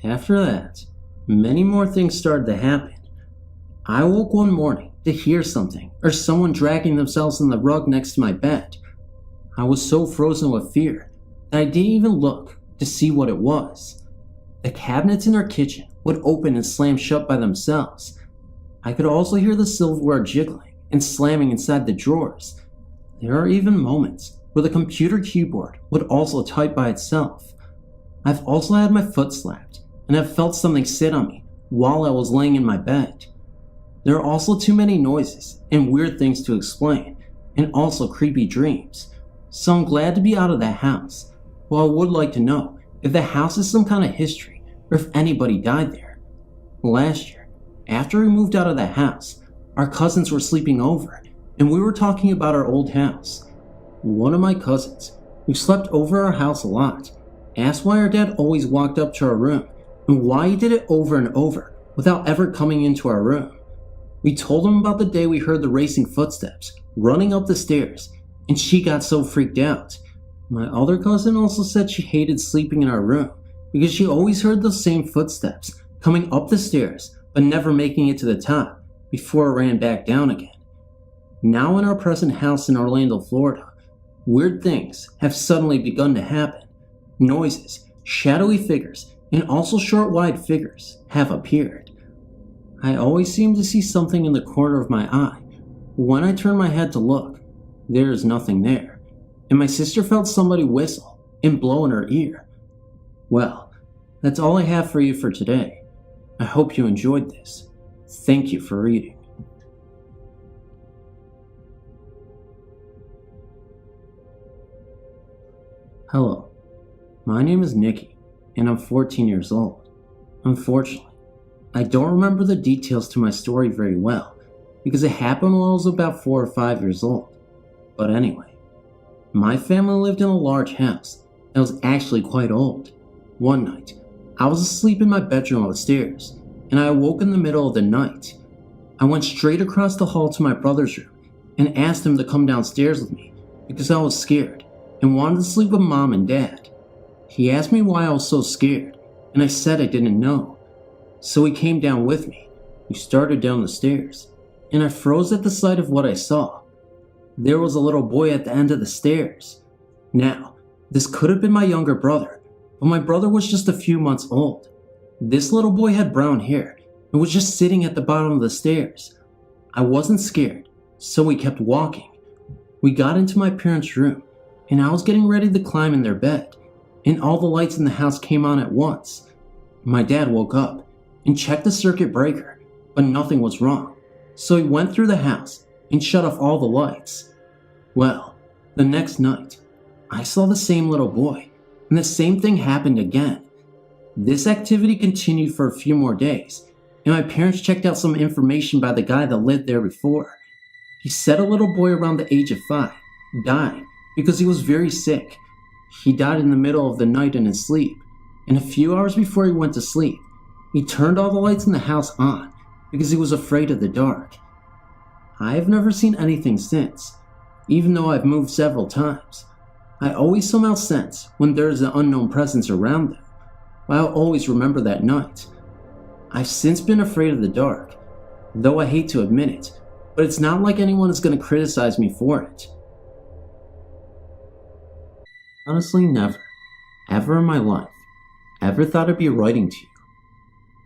After that, many more things started to happen. I woke one morning to hear something or someone dragging themselves on the rug next to my bed. I was so frozen with fear that I didn't even look to see what it was. The cabinets in our kitchen would open and slam shut by themselves. I could also hear the silverware jiggling and slamming inside the drawers. There are even moments where the computer keyboard would also type by itself. I've also had my foot slapped and have felt something sit on me while I was laying in my bed. There are also too many noises and weird things to explain, and also creepy dreams. So I'm glad to be out of that house. Well, I would like to know if the house has some kind of history or if anybody died there. Last year, after we moved out of the house, our cousins were sleeping over and we were talking about our old house. One of my cousins, who slept over our house a lot, asked why our dad always walked up to our room and why he did it over and over without ever coming into our room. We told him about the day we heard the racing footsteps running up the stairs, and she got so freaked out. My other cousin also said she hated sleeping in our room because she always heard those same footsteps coming up the stairs but never making it to the top before it ran back down again. Now in our present house in Orlando, Florida, weird things have suddenly begun to happen. Noises, shadowy figures, and also short wide figures have appeared. I always seem to see something in the corner of my eye. When I turn my head to look, there is nothing there, and my sister felt somebody whistle and blow in her ear. Well, that's all I have for you for today. I hope you enjoyed this. Thank you for reading. Hello, my name is Nikki, and I'm 14 years old. Unfortunately, I don't remember the details to my story very well, because it happened while I was about 4 or 5 years old. But anyway, my family lived in a large house that was actually quite old. One night, I was asleep in my bedroom on the stairs, and I awoke in the middle of the night. I went straight across the hall to my brother's room and asked him to come downstairs with me because I was scared and wanted to sleep with Mom and Dad. He asked me why I was so scared, and I said I didn't know. So he came down with me. We started down the stairs, and I froze at the sight of what I saw. There was a little boy at the end of the stairs. Now, this could have been my younger brother, but my brother was just a few months old. This little boy had brown hair and was just sitting at the bottom of the stairs. I wasn't scared, so we kept walking. We got into my parents' room, and I was getting ready to climb in their bed, and all the lights in the house came on at once. My dad woke up and checked the circuit breaker, but nothing was wrong, so he went through the house and shut off all the lights. Well, the next night, I saw the same little boy, and the same thing happened again. This activity continued for a few more days, and my parents checked out some information by the guy that lived there before. He said a little boy around the age of 5 died because he was very sick. He died in the middle of the night in his sleep, and a few hours before he went to sleep, he turned all the lights in the house on because he was afraid of the dark. I have never seen anything since, even though I've moved several times. I always somehow sense when there is an unknown presence around them. I'll always remember that night. I've since been afraid of the dark, though I hate to admit it, but it's not like anyone is going to criticize me for it. Honestly, never, ever in my life, ever thought I'd be writing to you.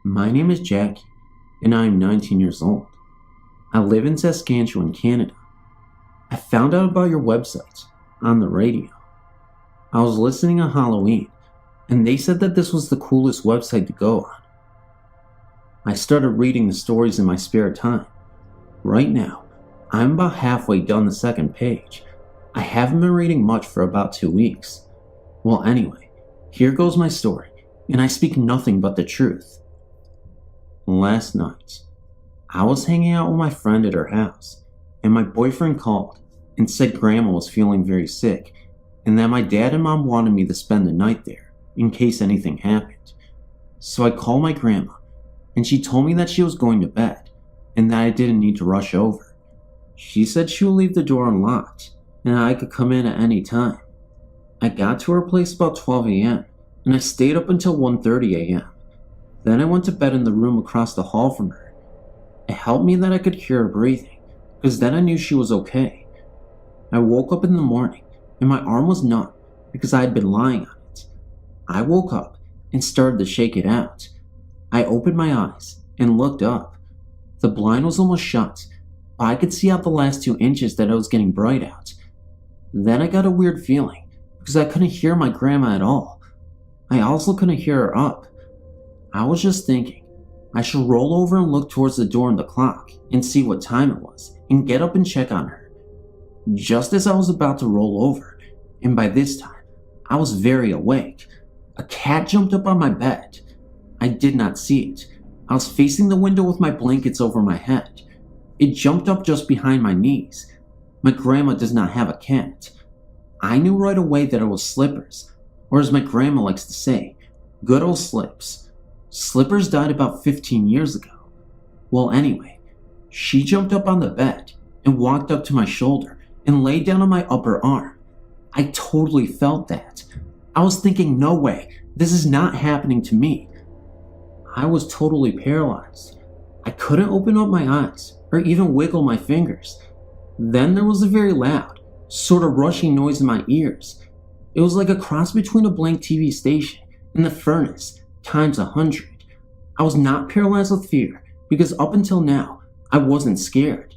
My name is Jackie, and I am 19 years old. I live in Saskatchewan, Canada. I found out about your website on the radio. I was listening on Halloween, and they said that this was the coolest website to go on. I started reading the stories in my spare time. Right now, I'm about halfway done the second page. I haven't been reading much for about 2 weeks. Well, anyway, here goes my story, and I speak nothing but the truth. Last night, I was hanging out with my friend at her house, and my boyfriend called and said Grandma was feeling very sick, and that my dad and Mom wanted me to spend the night there, in case anything happened. So I called my grandma, and she told me that she was going to bed, and that I didn't need to rush over. She said she would leave the door unlocked, and I could come in at any time. I got to her place about 12 a.m., and I stayed up until 1:30 a.m. Then I went to bed in the room across the hall from her. It helped me that I could hear her breathing, because then I knew she was okay. I woke up in the morning, and my arm was numb because I had been lying on it. I woke up and started to shake it out. I opened my eyes and looked up. The blind was almost shut, but I could see out the last 2 inches that it was getting bright out. Then I got a weird feeling because I couldn't hear my grandma at all. I also couldn't hear her up. I was just thinking, I should roll over and look towards the door and the clock and see what time it was and get up and check on her. Just as I was about to roll over, and by this time, I was very awake, a cat jumped up on my bed. I did not see it. I was facing the window with my blankets over my head. It jumped up just behind my knees. My grandma does not have a cat. I knew right away that it was Slippers, or as my grandma likes to say, good old Slips. Slippers died about 15 years ago. Well, anyway, she jumped up on the bed and walked up to my shoulder and laid down on my upper arm. I totally felt that. I was thinking, no way, this is not happening to me. I was totally paralyzed. I couldn't open up my eyes or even wiggle my fingers. Then there was a very loud, sort of rushing noise in my ears. It was like a cross between a blank TV station and the furnace times 100. I was not paralyzed with fear because up until now, I wasn't scared.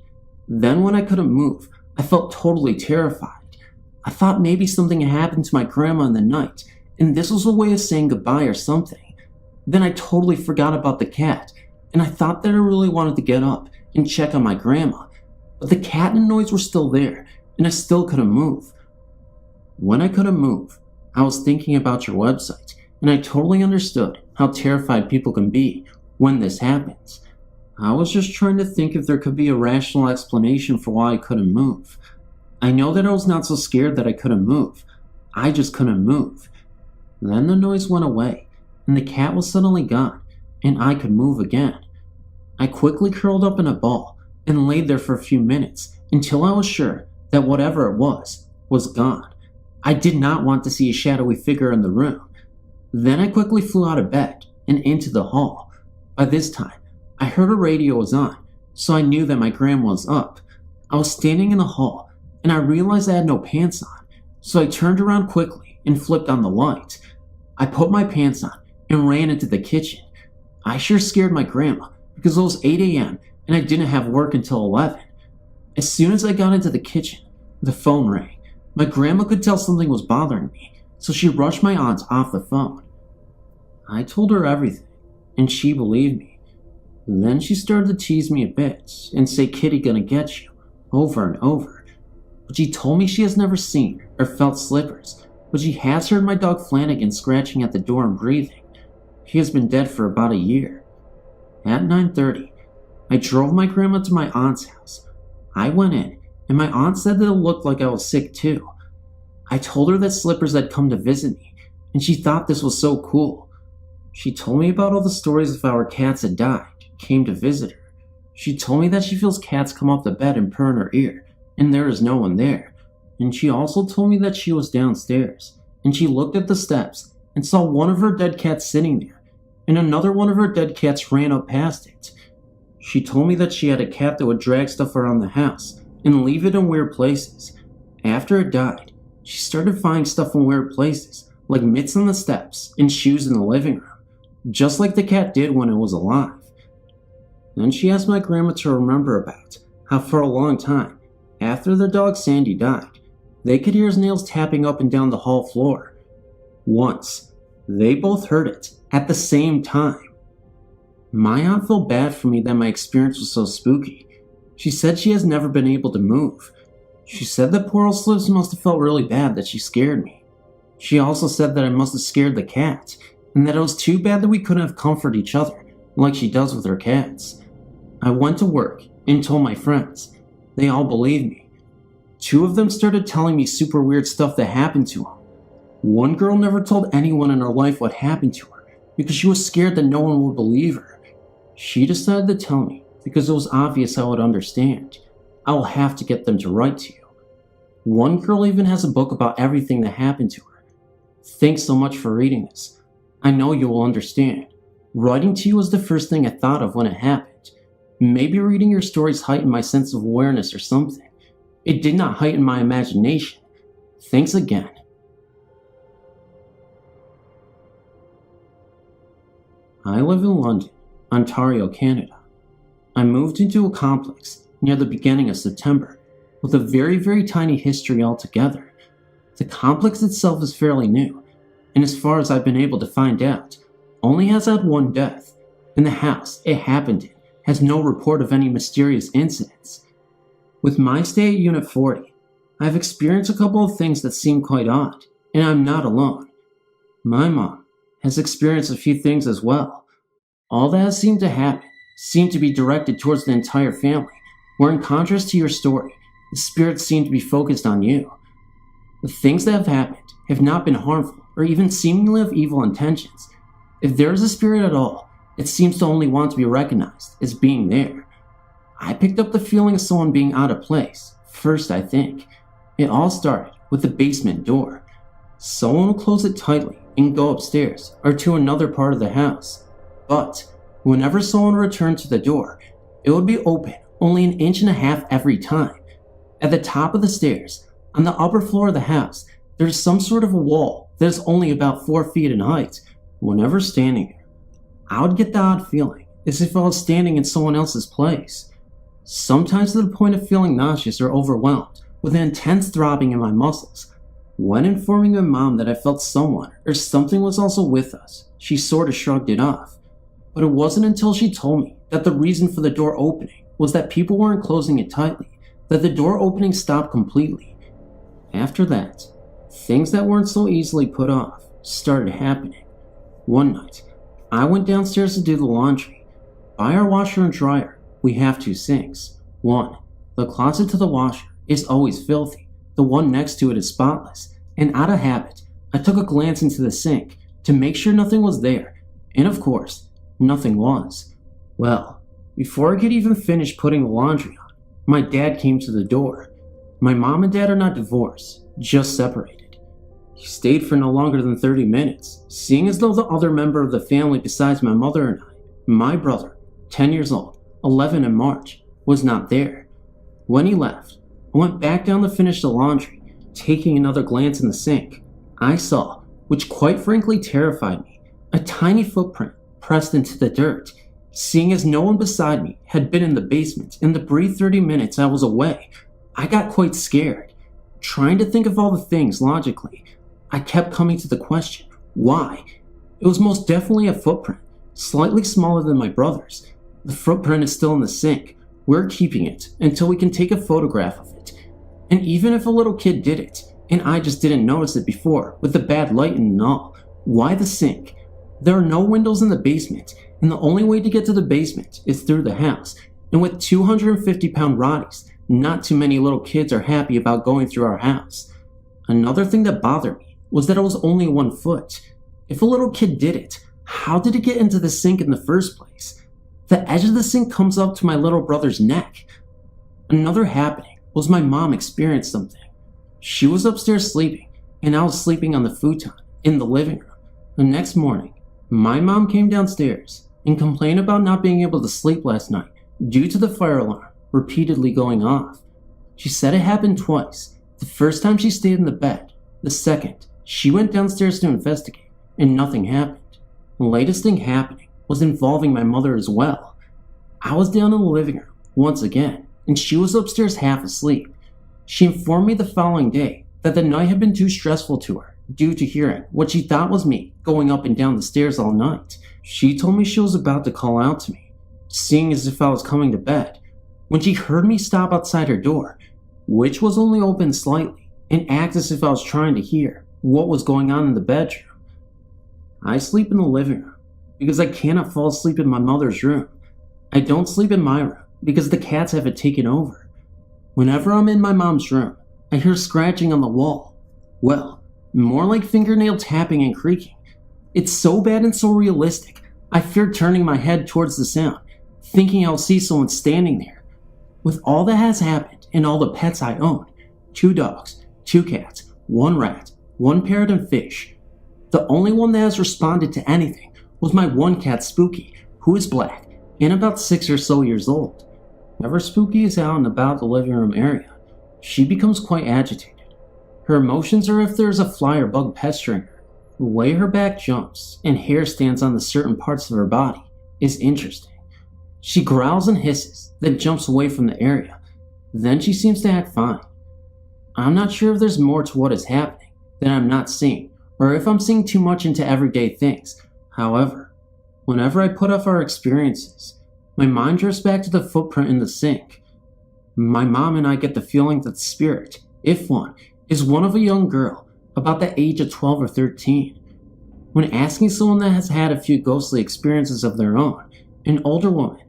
Then when I couldn't move, I felt totally terrified. I thought maybe something had happened to my grandma in the night, and this was a way of saying goodbye or something. Then I totally forgot about the cat, and I thought that I really wanted to get up and check on my grandma, but the cat and the noise were still there, and I still couldn't move. When I couldn't move, I was thinking about your website, and I totally understood how terrified people can be when this happens. I was just trying to think if there could be a rational explanation for why I couldn't move. I know that I was not so scared that I couldn't move. I just couldn't move. Then the noise went away, and the cat was suddenly gone, and I could move again. I quickly curled up in a ball and laid there for a few minutes until I was sure that whatever it was gone. I did not want to see a shadowy figure in the room. Then I quickly flew out of bed and into the hall. By this time, I heard a radio was on, so I knew that my grandma was up. I was standing in the hall, and I realized I had no pants on, so I turned around quickly and flipped on the light. I put my pants on and ran into the kitchen. I sure scared my grandma because it was 8 a.m. and I didn't have work until 11. As soon as I got into the kitchen, the phone rang. My grandma could tell something was bothering me, so she rushed my aunt off the phone. I told her everything, and she believed me. Then she started to tease me a bit and say, "Kitty gonna get you," over and over. But she told me she has never seen or felt slippers, but she has heard my dog Flanagan scratching at the door and breathing. He has been dead for about a year. At 9:30, I drove my grandma to my aunt's house. I went in, and my aunt said that it looked like I was sick too. I told her that Slippers had come to visit me, and she thought this was so cool. She told me about all the stories of how her cats had died, came to visit her. She told me that she feels cats come off the bed and purr in her ear, and there is no one there. And she also told me that she was downstairs, and she looked at the steps and saw one of her dead cats sitting there, and another one of her dead cats ran up past it. She told me that she had a cat that would drag stuff around the house and leave it in weird places. After it died, she started finding stuff in weird places, like mitts on the steps and shoes in the living room, just like the cat did when it was alive. Then she asked my grandma to remember about how for a long time, after their dog Sandy died, they could hear his nails tapping up and down the hall floor. Once, they both heard it at the same time. My aunt felt bad for me that my experience was so spooky. She said she has never been able to move. She said that poor old Slips must have felt really bad that she scared me. She also said that I must have scared the cat, and that it was too bad that we couldn't have comforted each other like she does with her cats. I went to work and told my friends. They all believed me. 2 of them started telling me super weird stuff that happened to them. One girl never told anyone in her life what happened to her because she was scared that no one would believe her. She decided to tell me because it was obvious I would understand. I will have to get them to write to you. One girl even has a book about everything that happened to her. Thanks so much for reading this. I know you will understand. Writing to you was the first thing I thought of when it happened. Maybe reading your stories heightened my sense of awareness or something. It did not heighten my imagination. Thanks again. I live in London, Ontario, Canada. I moved into a complex near the beginning of September with a very, very tiny history altogether. The complex itself is fairly new, and as far as I've been able to find out, only has had 1 death, and the house it happened in has no report of any mysterious incidents. With my stay at Unit 40, I've experienced a couple of things that seem quite odd, and I'm not alone. My mom has experienced a few things as well. All that has seemed to happen seemed to be directed towards the entire family, where in contrast to your story, the spirits seem to be focused on you. The things that have happened have not been harmful or even seemingly of evil intentions. If there is a spirit at all, it seems to only want to be recognized as being there. I picked up the feeling of someone being out of place, first I think. It all started with the basement door. Someone will close it tightly and go upstairs or to another part of the house. But whenever someone returned to the door, it would be open only 1.5 inches every time. At the top of the stairs, on the upper floor of the house, there is some sort of a wall that is only about 4 feet in height. Whenever standing there, I would get the odd feeling as if I was standing in someone else's place. Sometimes to the point of feeling nauseous or overwhelmed with an intense throbbing in my muscles. When informing my mom that I felt someone or something was also with us, she sort of shrugged it off. but it wasn't until she told me that the reason for the door opening was that people weren't closing it tightly, that the door opening stopped completely. After that, things that weren't so easily put off started happening. One night, I went downstairs to do the laundry. By our washer and dryer, we have two sinks. One, the closet to the washer, is always filthy. The one next to it is spotless, and out of habit, I took a glance into the sink to make sure nothing was there, and of course, nothing was. Well, before I could even finish putting the laundry on, my dad came to the door. My mom and dad are not divorced, just separated. He stayed for no longer than 30 minutes, seeing as though the other member of the family besides my mother and I, my brother, 10 years old, 11 in March, was not there. When he left, I went back down to finish the laundry. Taking another glance in the sink, I saw, which quite frankly terrified me, a tiny footprint pressed into the dirt. Seeing as no one beside me had been in the basement in the brief 30 minutes I was away, I got quite scared. Trying to think of all the things logically, I kept coming to the question, why? It was most definitely a footprint, slightly smaller than my brother's. The footprint is still in the sink. We're keeping it until we can take a photograph of it. And even if a little kid did it, and I just didn't notice it before, with the bad lighting and all, why the sink? There are no windows in the basement, and the only way to get to the basement is through the house. And with 250-pound Roddies, not too many little kids are happy about going through our house. Another thing that bothered me was that it was only 1 foot. If a little kid did it, how did it get into the sink in the first place? The edge of the sink comes up to my little brother's neck. Another happening was my mom experienced something. She was upstairs sleeping, and I was sleeping on the futon in the living room. The next morning, my mom came downstairs and complained about not being able to sleep last night due to the fire alarm repeatedly going off. She said it happened twice. The first time she stayed in the bed. The second, she went downstairs to investigate, and nothing happened. The latest thing happening was involving my mother as well. I was down in the living room once again, and she was upstairs half asleep. She informed me the following day that the night had been too stressful to her due to hearing what she thought was me going up and down the stairs all night. She told me she was about to call out to me, seeing as if I was coming to bed, when she heard me stop outside her door, which was only open slightly, and act as if I was trying to hear what was going on in the bedroom. I sleep in the living room because I cannot fall asleep in my mother's room. I don't sleep in my room because the cats have it taken over. Whenever I'm in my mom's room, I hear scratching on the wall. Well, more like fingernail tapping and creaking. It's so bad and so realistic, I fear turning my head towards the sound, thinking I'll see someone standing there. With all that has happened and all the pets I own, 2 dogs, 2 cats, 1 rat, 1 parrot and fish, the only one that has responded to anything was my 1 cat Spooky, who is black and about 6 or so years old. Whenever Spooky is out and about the living room area, she becomes quite agitated. Her emotions are if there is a fly or bug pestering her. The way her back jumps and hair stands on the certain parts of her body is interesting. She growls and hisses, then jumps away from the area. Then she seems to act fine. I'm not sure if there's more to what is happening that I'm not seeing, or if I'm seeing too much into everyday things. However, whenever I put off our experiences, my mind drifts back to the footprint in the sink. My mom and I get the feeling that the spirit, if one, is one of a young girl about the age of 12 or 13. When asking someone that has had a few ghostly experiences of their own, an older woman,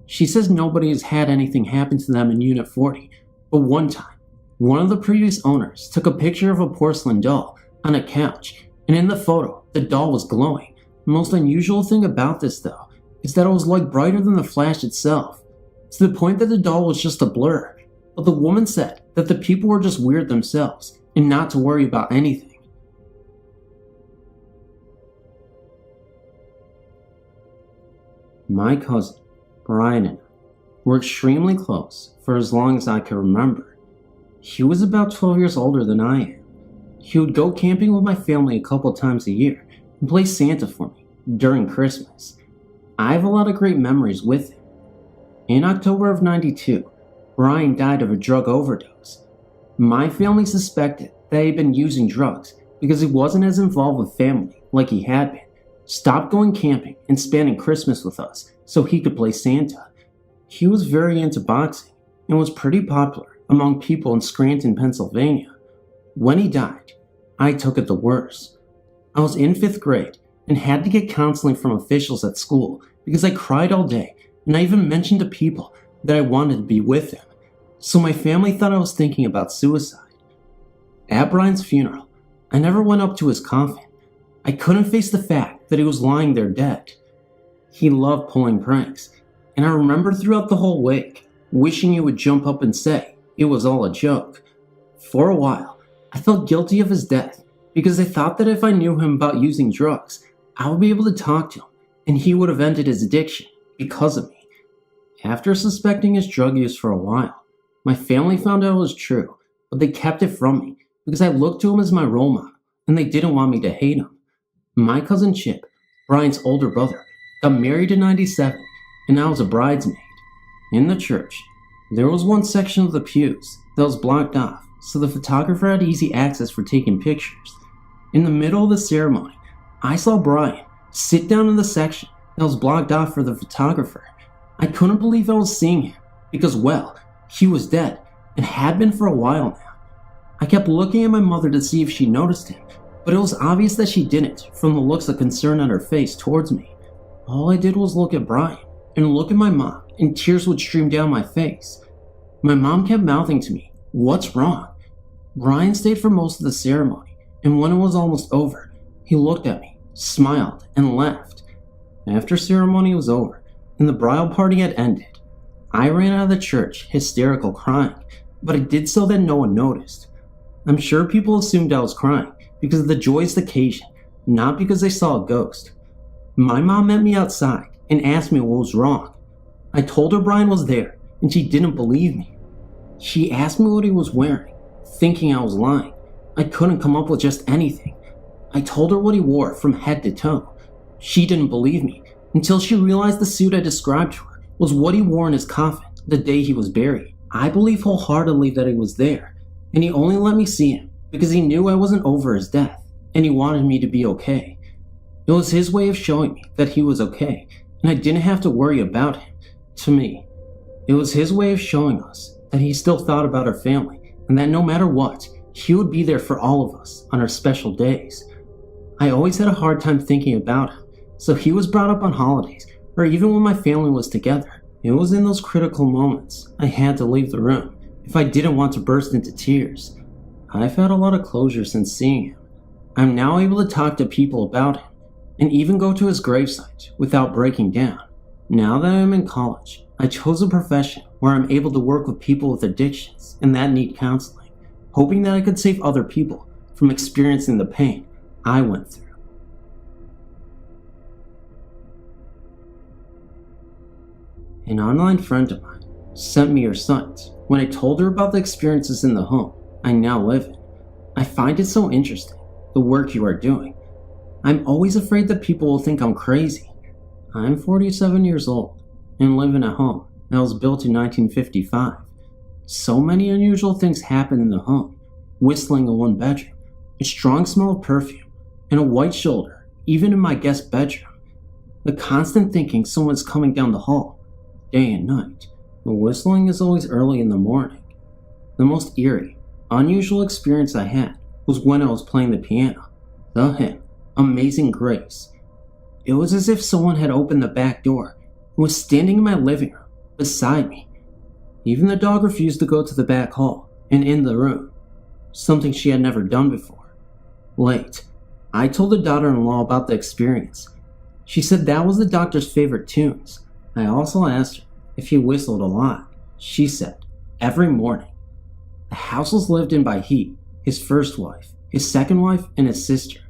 she says nobody has had anything happen to them in Unit 40, but one time, one of the previous owners took a picture of a porcelain doll on a couch, and in the photo, the doll was glowing. The most unusual thing about this, though, is that it was like brighter than the flash itself, to the point that the doll was just a blur. But the woman said that the people were just weird themselves, and not to worry about anything. My cousin, Brian, and I were extremely close for as long as I can remember. He was about 12 years older than I am. He would go camping with my family a couple times a year and play Santa for me during Christmas. I have a lot of great memories with him. In October of '92, Brian died of a drug overdose. My family suspected that he had been using drugs because he wasn't as involved with family like he had been, stopped going camping and spending Christmas with us so he could play Santa. He was very into boxing and was pretty popular among people in Scranton, Pennsylvania. When he died, I took it the worst. I was in 5th grade and had to get counseling from officials at school because I cried all day, and I even mentioned to people that I wanted to be with him. So my family thought I was thinking about suicide. At Brian's funeral, I never went up to his coffin. I couldn't face the fact that he was lying there dead. He loved pulling pranks, and I remember throughout the whole wake, wishing he would jump up and say it was all a joke. For a while, I felt guilty of his death because I thought that if I knew him about using drugs, I would be able to talk to him, and he would have ended his addiction because of me. After suspecting his drug use for a while, my family found out it was true, but they kept it from me because I looked to him as my role model, and they didn't want me to hate him. My cousin Chip, Brian's older brother, got married in '97, and I was a bridesmaid. In the church, there was one section of the pews that was blocked off, so the photographer had easy access for taking pictures. In the middle of the ceremony, I saw Brian sit down in the section that was blocked off for the photographer. I couldn't believe I was seeing him because, well, he was dead and had been for a while now. I kept looking at my mother to see if she noticed him, but it was obvious that she didn't from the looks of concern on her face towards me. All I did was look at Brian and look at my mom, and tears would stream down my face. My mom kept mouthing to me, "What's wrong?" Brian stayed for most of the ceremony, and when it was almost over, he looked at me, smiled, and left. After ceremony was over, and the bridal party had ended, I ran out of the church, hysterical crying, but I did so that no one noticed. I'm sure people assumed I was crying because of the joyous occasion, not because they saw a ghost. My mom met me outside and asked me what was wrong. I told her Brian was there, and she didn't believe me. She asked me what he was wearing, thinking I was lying. I couldn't come up with just anything. I told her what he wore from head to toe. She didn't believe me until she realized the suit I described to her was what he wore in his coffin the day he was buried. I believe wholeheartedly that he was there, and he only let me see him because he knew I wasn't over his death, and he wanted me to be okay. It was his way of showing me that he was okay, and I didn't have to worry about him. To me, it was his way of showing us that he still thought about our family, and that no matter what, he would be there for all of us on our special days. I always had a hard time thinking about him, so he was brought up on holidays, or even when my family was together. It was in those critical moments I had to leave the room if I didn't want to burst into tears. I've had a lot of closure since seeing him. I'm now able to talk to people about him, and even go to his gravesite without breaking down. Now that I'm in college, I chose a profession where I'm able to work with people with addictions and that need counseling, hoping that I could save other people from experiencing the pain I went through. An online friend of mine sent me your site when I told her about the experiences in the home I now live in. I find it so interesting, the work you are doing. I'm always afraid that people will think I'm crazy. I'm 47 years old and live in a home that was built in 1955. So many unusual things happen in the home. Whistling in one bedroom, a strong smell of perfume, and a white shoulder, even in my guest bedroom. The constant thinking someone's coming down the hall, day and night. The whistling is always early in the morning. The most eerie, unusual experience I had was when I was playing the piano. The hymn, Amazing Grace. It was as if someone had opened the back door and was standing in my living room beside me. Even the dog refused to go to the back hall and in the room, something she had never done before. Late, I told the daughter-in-law about the experience. She said that was the doctor's favorite tunes. I also asked her if he whistled a lot. She said, every morning. The house was lived in by he, his first wife, his second wife, and his sister.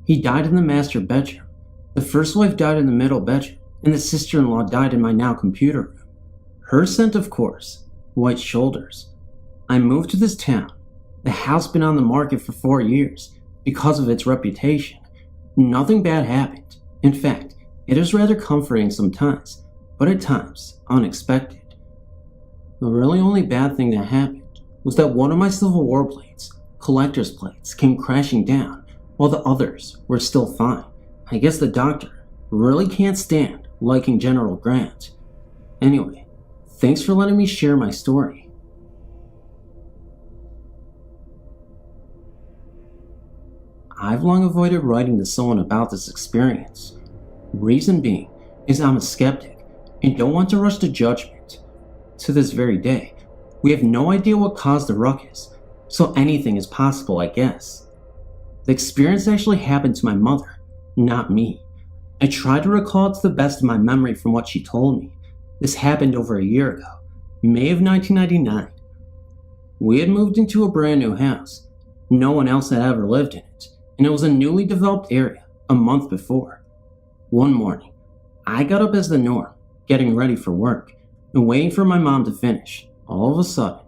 He died in the master bedroom. The first wife died in the middle bedroom, and the sister-in-law died in my now computer room. Her scent, of course, white shoulders. I moved to this town. The house been on the market for 4 years because of its reputation. Nothing bad happened. In fact, it is rather comforting sometimes, but at times unexpected. The really only bad thing that happened was that one of my Civil War plates, collector's plates, came crashing down while the others were still fine. I guess the doctor really can't stand liking General Grant. Anyway, thanks for letting me share my story. I've long avoided writing to someone about this experience. Reason being is I'm a skeptic and don't want to rush to judgment. To this very day, we have no idea what caused the ruckus, so anything is possible, I guess. The experience actually happened to my mother, not me. I tried to recall it to the best of my memory from what she told me. This happened over a year ago, May of 1999. We had moved into a brand new house. No one else had ever lived in it, and it was a newly developed area a month before. One morning, I got up as the norm, getting ready for work, and waiting for my mom to finish. All of a sudden,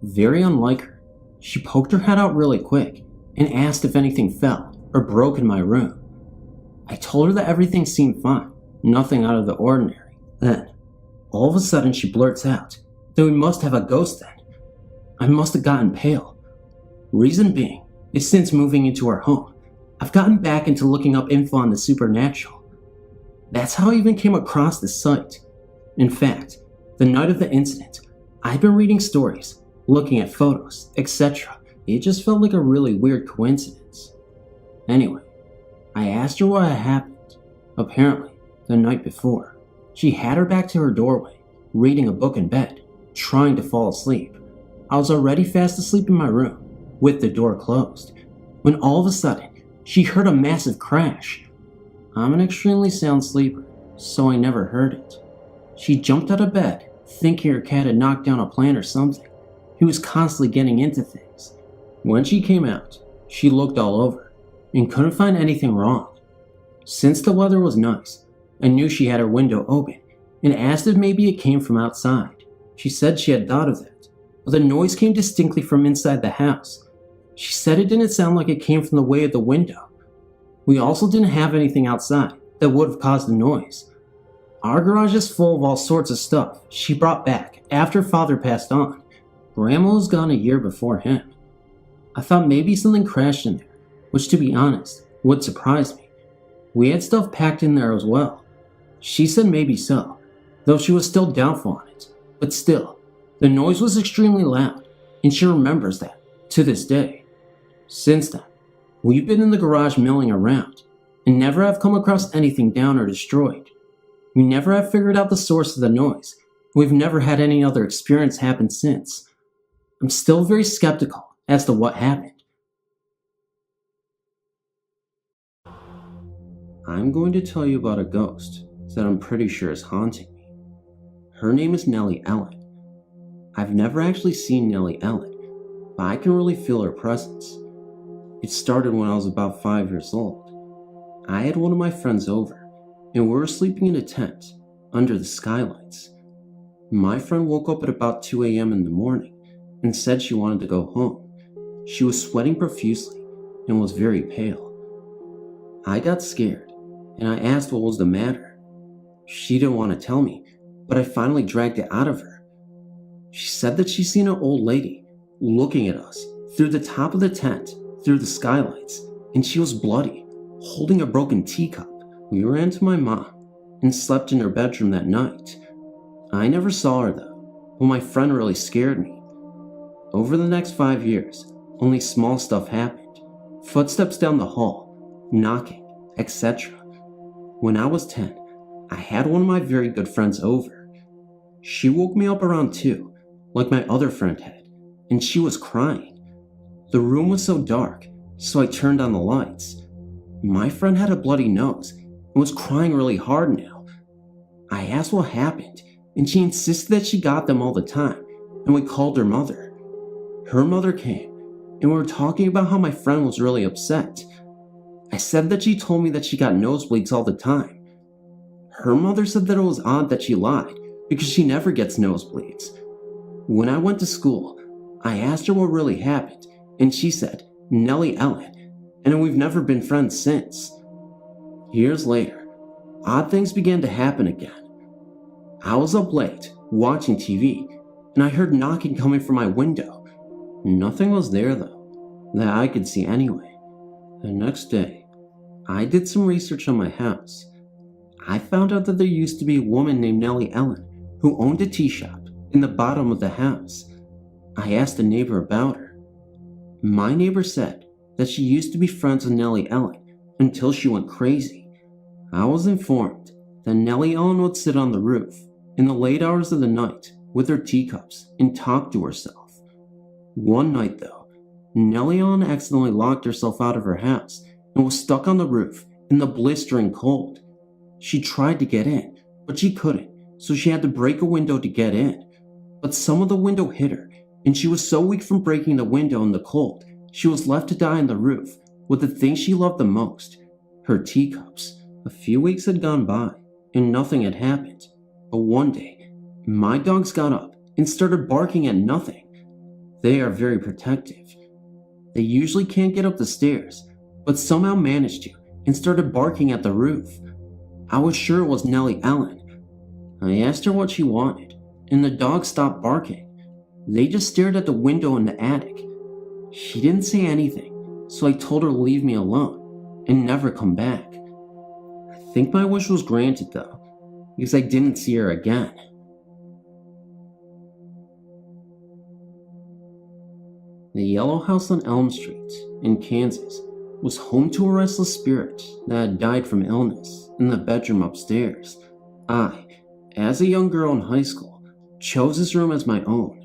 very unlike her, she poked her head out really quick and asked if anything fell or broke in my room. I told her that everything seemed fine, nothing out of the ordinary. Then, all of a sudden she blurts out that we must have a ghost then. I must have gotten pale. Reason being is since moving into our home, I've gotten back into looking up info on the supernatural. That's how I even came across this site. In fact, the night of the incident, I'd been reading stories, looking at photos, etc. It just felt like a really weird coincidence. Anyway, I asked her what had happened. Apparently, the night before, she had her back to her doorway, reading a book in bed, trying to fall asleep. I was already fast asleep in my room, with the door closed, when all of a sudden, she heard a massive crash. I'm an extremely sound sleeper, so I never heard it. She jumped out of bed, thinking her cat had knocked down a plant or something. He was constantly getting into things. When she came out, she looked all over and couldn't find anything wrong. Since the weather was nice, I knew she had her window open and asked if maybe it came from outside. She said she had thought of that, but the noise came distinctly from inside the house. She said it didn't sound like it came from the way of the window. We also didn't have anything outside that would have caused the noise. Our garage is full of all sorts of stuff she brought back after father passed on. Grandma was gone a year before him. I thought maybe something crashed in there, which to be honest, would surprise me. We had stuff packed in there as well. She said maybe so, though she was still doubtful on it. But still, the noise was extremely loud, and she remembers that, to this day. Since then, we've been in the garage milling around, and never have come across anything down or destroyed. We never have figured out the source of the noise. We've never had any other experience happen since. I'm still very skeptical as to what happened. I'm going to tell you about a ghost that I'm pretty sure is haunting me. Her name is Nellie Ellen. I've never actually seen Nellie Ellen, but I can really feel her presence. It started when I was about 5 years old. I had one of my friends over, and we were sleeping in a tent under the skylights. My friend woke up at about 2 a.m. in the morning and said she wanted to go home. She was sweating profusely and was very pale. I got scared, and I asked what was the matter. She didn't want to tell me, but I finally dragged it out of her. She said that she'd seen an old lady looking at us through the top of the tent, through the skylights, and she was bloody, holding a broken teacup. We ran to my mom and slept in her bedroom that night. I never saw her though, but my friend really scared me. Over the next 5 years, only small stuff happened. Footsteps down the hall, knocking, etc. When I was 10, I had one of my very good friends over. She woke me up around 2, like my other friend had, and she was crying. The room was so dark, so I turned on the lights. My friend had a bloody nose and was crying really hard now. I asked what happened, and she insisted that she got them all the time, and we called her mother. Her mother came, and we were talking about how my friend was really upset. I said that she told me that she got nosebleeds all the time. Her mother said that it was odd that she lied, because she never gets nosebleeds. When I went to school, I asked her what really happened, and she said, Nellie Ellen, and we've never been friends since. Years later, odd things began to happen again. I was up late, watching TV, and I heard knocking coming from my window. Nothing was there though, that I could see anyway. The next day, I did some research on my house. I found out that there used to be a woman named Nellie Ellen who owned a tea shop in the bottom of the house. I asked a neighbor about her. My neighbor said that she used to be friends with Nellie Ellen until she went crazy. I was informed that Nellie Ellen would sit on the roof in the late hours of the night with her teacups and talk to herself. One night though, Nellie Ellen accidentally locked herself out of her house and was stuck on the roof in the blistering cold. She tried to get in, but she couldn't, so she had to break a window to get in. But some of the window hit her, and she was so weak from breaking the window in the cold, she was left to die on the roof with the thing she loved the most, her teacups. A few weeks had gone by, and nothing had happened. But one day, my dogs got up and started barking at nothing. They are very protective. They usually can't get up the stairs, but somehow managed to and started barking at the roof. I was sure it was Nellie Ellen. I asked her what she wanted, and the dogs stopped barking. They just stared at the window in the attic. She didn't say anything, so I told her to leave me alone and never come back. I think my wish was granted though, because I didn't see her again. The Yellow House on Elm Street in Kansas was home to a restless spirit that had died from illness in the bedroom upstairs. I, as a young girl in high school, chose this room as my own.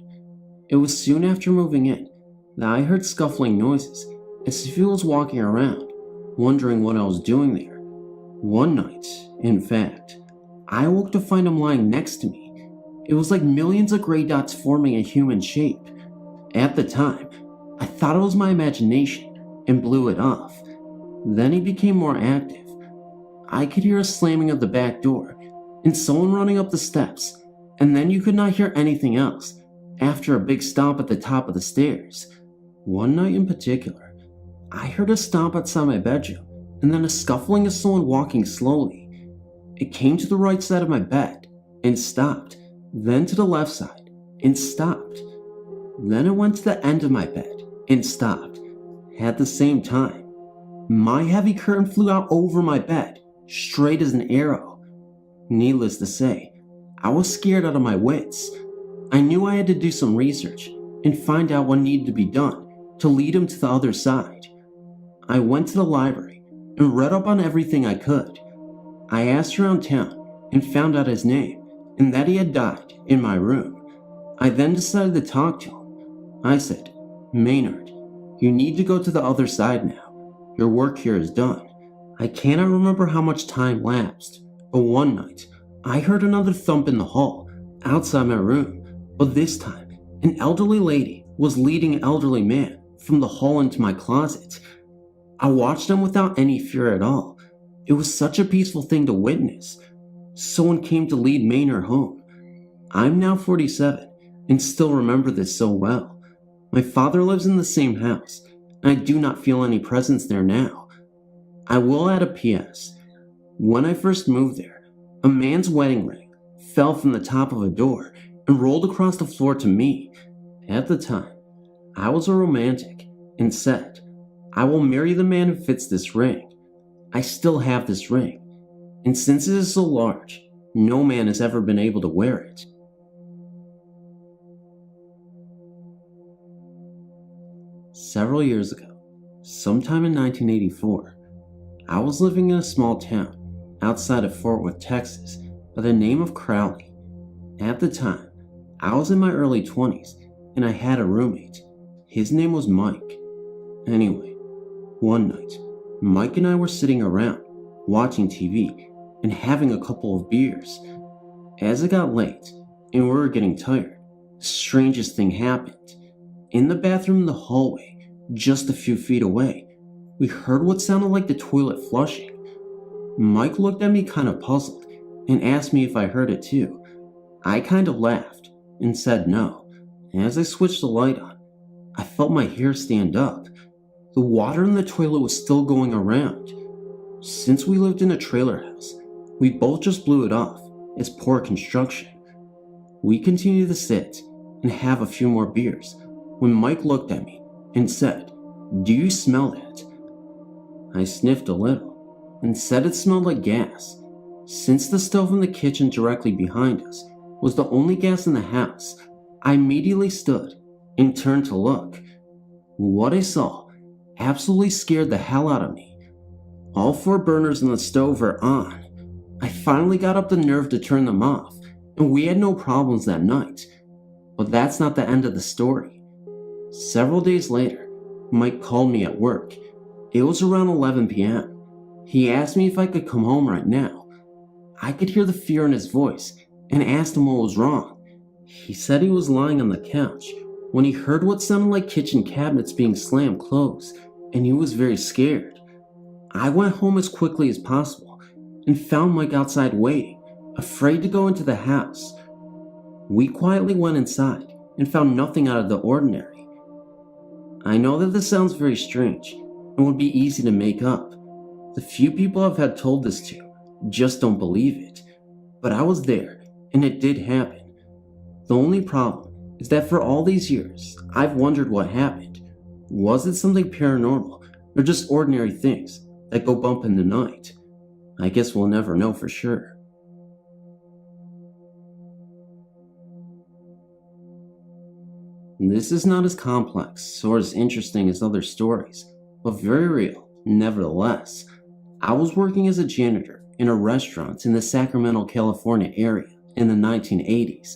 It was soon after moving in that I heard scuffling noises as if he was walking around, wondering what I was doing there. One night, in fact, I awoke to find him lying next to me. It was like millions of gray dots forming a human shape. At the time, I thought it was my imagination and blew it off. Then he became more active. I could hear a slamming of the back door and someone running up the steps, and then you could not hear anything else after a big stomp at the top of the stairs. One night in particular, I heard a stomp outside my bedroom and then a scuffling of someone walking slowly. It came to the right side of my bed and stopped, then to the left side and stopped. Then it went to the end of my bed and stopped. At the same time, my heavy curtain flew out over my bed, straight as an arrow. Needless to say, I was scared out of my wits. I knew I had to do some research and find out what needed to be done to lead him to the other side. I went to the library and read up on everything I could. I asked around town and found out his name and that he had died in my room. I then decided to talk to him. I said, "Maynard, you need to go to the other side now. Your work here is done." I cannot remember how much time lapsed, but one night, I heard another thump in the hall, outside my room, but this time, an elderly lady was leading an elderly man from the hall into my closet. I watched them without any fear at all. It was such a peaceful thing to witness. Someone came to lead Maynard home. I'm now 47, and still remember this so well. My father lives in the same house, and I do not feel any presence there now. I will add a PS. When I first moved there, a man's wedding ring fell from the top of a door and rolled across the floor to me. At the time, I was a romantic and said, "I will marry the man who fits this ring." I still have this ring, and since it is so large, no man has ever been able to wear it. Several years ago, sometime in 1984, I was living in a small town outside of Fort Worth, Texas, by the name of Crowley. At the time, I was in my early 20s, and I had a roommate. His name was Mike. Anyway, one night, Mike and I were sitting around, watching TV, and having a couple of beers. As it got late, and we were getting tired, the strangest thing happened. In the bathroom in the hallway, just a few feet away, we heard what sounded like the toilet flushing. Mike looked at me kind of puzzled and asked me if I heard it too. I kind of laughed and said no. As I switched the light on, I felt my hair stand up. The water in the toilet was still going around. Since we lived in a trailer house, we both just blew it off as poor construction. We continued to sit and have a few more beers when Mike looked at me and said, "Do you smell that?" I sniffed a little and said it smelled like gas. Since the stove in the kitchen directly behind us was the only gas in the house, I immediately stood and turned to look. What I saw absolutely scared the hell out of me. All 4 burners in the stove are on. I finally got up the nerve to turn them off, and we had no problems that night. But that's not the end of the story. Several days later, Mike called me at work. It was around 11 p.m. He asked me if I could come home right now. I could hear the fear in his voice and asked him what was wrong. He said he was lying on the couch when he heard what sounded like kitchen cabinets being slammed closed, and he was very scared. I went home as quickly as possible and found Mike outside waiting, afraid to go into the house. We quietly went inside and found nothing out of the ordinary. I know that this sounds very strange and would be easy to make up. The few people I've had told this to just don't believe it, but I was there and it did happen. The only problem is that for all these years, I've wondered what happened. Was it something paranormal or just ordinary things that go bump in the night? I guess we'll never know for sure. This is not as complex or as interesting as other stories, but very real nevertheless. I was working as a janitor in a restaurant in the Sacramento, California area in the 1980s.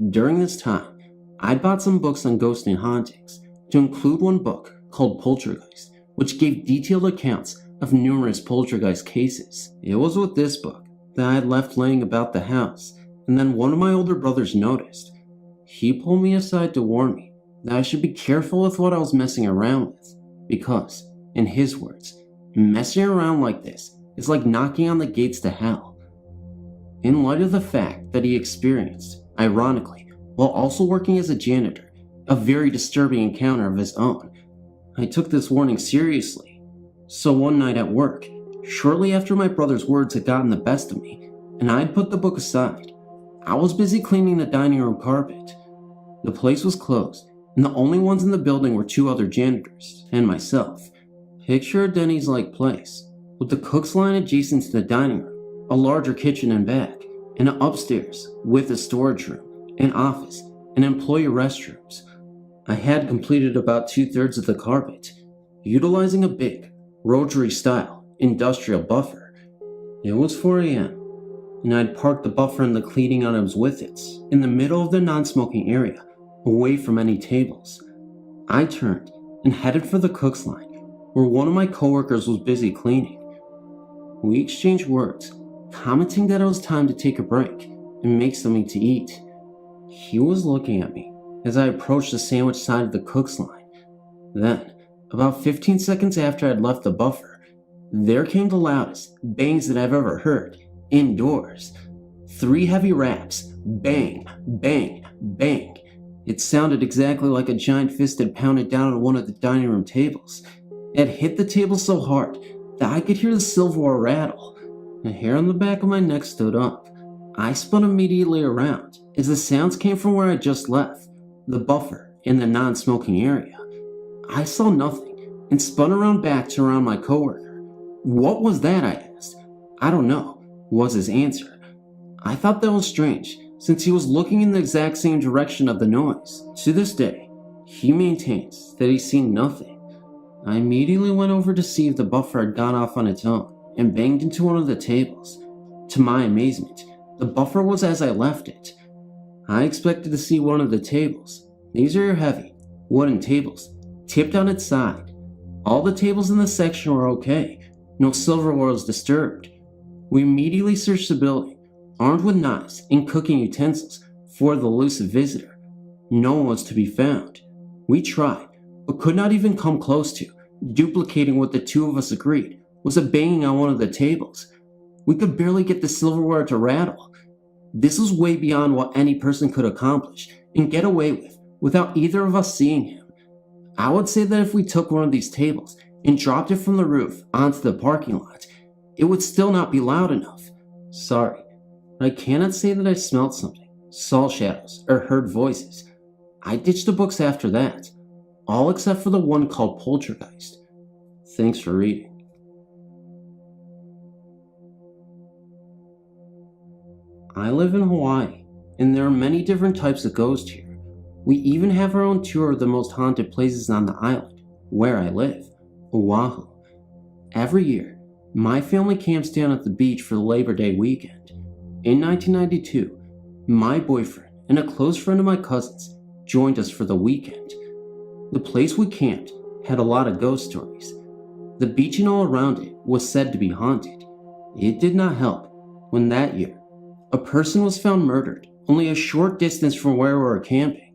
During this time, I'd bought some books on ghosts and hauntings, to include one book called Poltergeist, which gave detailed accounts of numerous poltergeist cases. It was with this book that I had left laying about the house, and then one of my older brothers noticed. He pulled me aside to warn me that I should be careful with what I was messing around with, because, in his words, messing around like this is like knocking on the gates to hell. In light of the fact that he experienced, ironically, while also working as a janitor, a very disturbing encounter of his own, I took this warning seriously. So one night at work, shortly after my brother's words had gotten the best of me, and I had put the book aside, I was busy cleaning the dining room carpet. The place was closed, and the only ones in the building were 2 other janitors and myself. Picture a Denny's-like place, with the cook's line adjacent to the dining room, a larger kitchen and back, and an upstairs with a storage room, an office, and employee restrooms. I had completed about 2/3 of the carpet, utilizing a big, rotary-style, industrial buffer. It was 4 a.m., and I'd parked the buffer and the cleaning items with it, in the middle of the non-smoking area, away from any tables. I turned and headed for the cook's line, where one of my coworkers was busy cleaning. We exchanged words, commenting that it was time to take a break and make something to eat. He was looking at me as I approached the sandwich side of the cook's line. Then, about 15 seconds after I'd left the buffer, there came the loudest bangs that I've ever heard, indoors. 3 heavy raps, bang, bang, bang. It sounded exactly like a giant fist had pounded down on one of the dining room tables. It hit the table so hard that I could hear the silverware rattle. The hair on the back of my neck stood up. I spun immediately around as the sounds came from where I just left, the buffer in the non-smoking area. I saw nothing and spun around back to around my coworker. "What was that?" I asked. "I don't know," was his answer. I thought that was strange, since he was looking in the exact same direction of the noise. To this day, he maintains that he's seen nothing. I immediately went over to see if the buffer had gone off on its own and banged into one of the tables. To my amazement, the buffer was as I left it. I expected to see one of the tables. These are your heavy, wooden tables, tipped on its side. All the tables in the section were okay. No silverware was disturbed. We immediately searched the building, armed with knives and cooking utensils, for the elusive visitor. No one was to be found. We tried, but could not even come close to duplicating what the 2 of us agreed was a banging on one of the tables. We could barely get the silverware to rattle. This was way beyond what any person could accomplish and get away with without either of us seeing him. I would say that if we took one of these tables and dropped it from the roof onto the parking lot, it would still not be loud enough. Sorry, but I cannot say that I smelled something, saw shadows, or heard voices. I ditched the books after that, all except for the one called Poltergeist. Thanks for reading. I live in Hawaii, and there are many different types of ghosts here. We even have our own tour of the most haunted places on the island, where I live, Oahu. Every year, my family camps down at the beach for the Labor Day weekend. In 1992, my boyfriend and a close friend of my cousin's joined us for the weekend. The place we camped had a lot of ghost stories. The beach and all around it was said to be haunted. It did not help when that year, a person was found murdered only a short distance from where we were camping.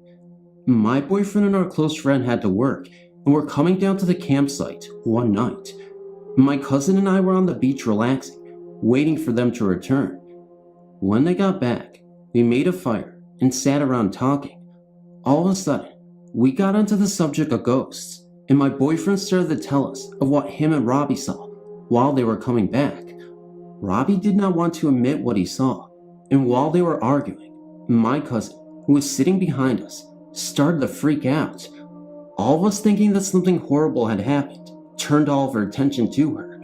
My boyfriend and our close friend had to work and were coming down to the campsite one night. My cousin and I were on the beach relaxing, waiting for them to return. When they got back, we made a fire and sat around talking. All of a sudden, we got onto the subject of ghosts, and my boyfriend started to tell us of what him and Robbie saw while they were coming back. Robbie did not want to admit what he saw, and while they were arguing, my cousin, who was sitting behind us, started to freak out. All of us thinking that something horrible had happened turned all of our attention to her.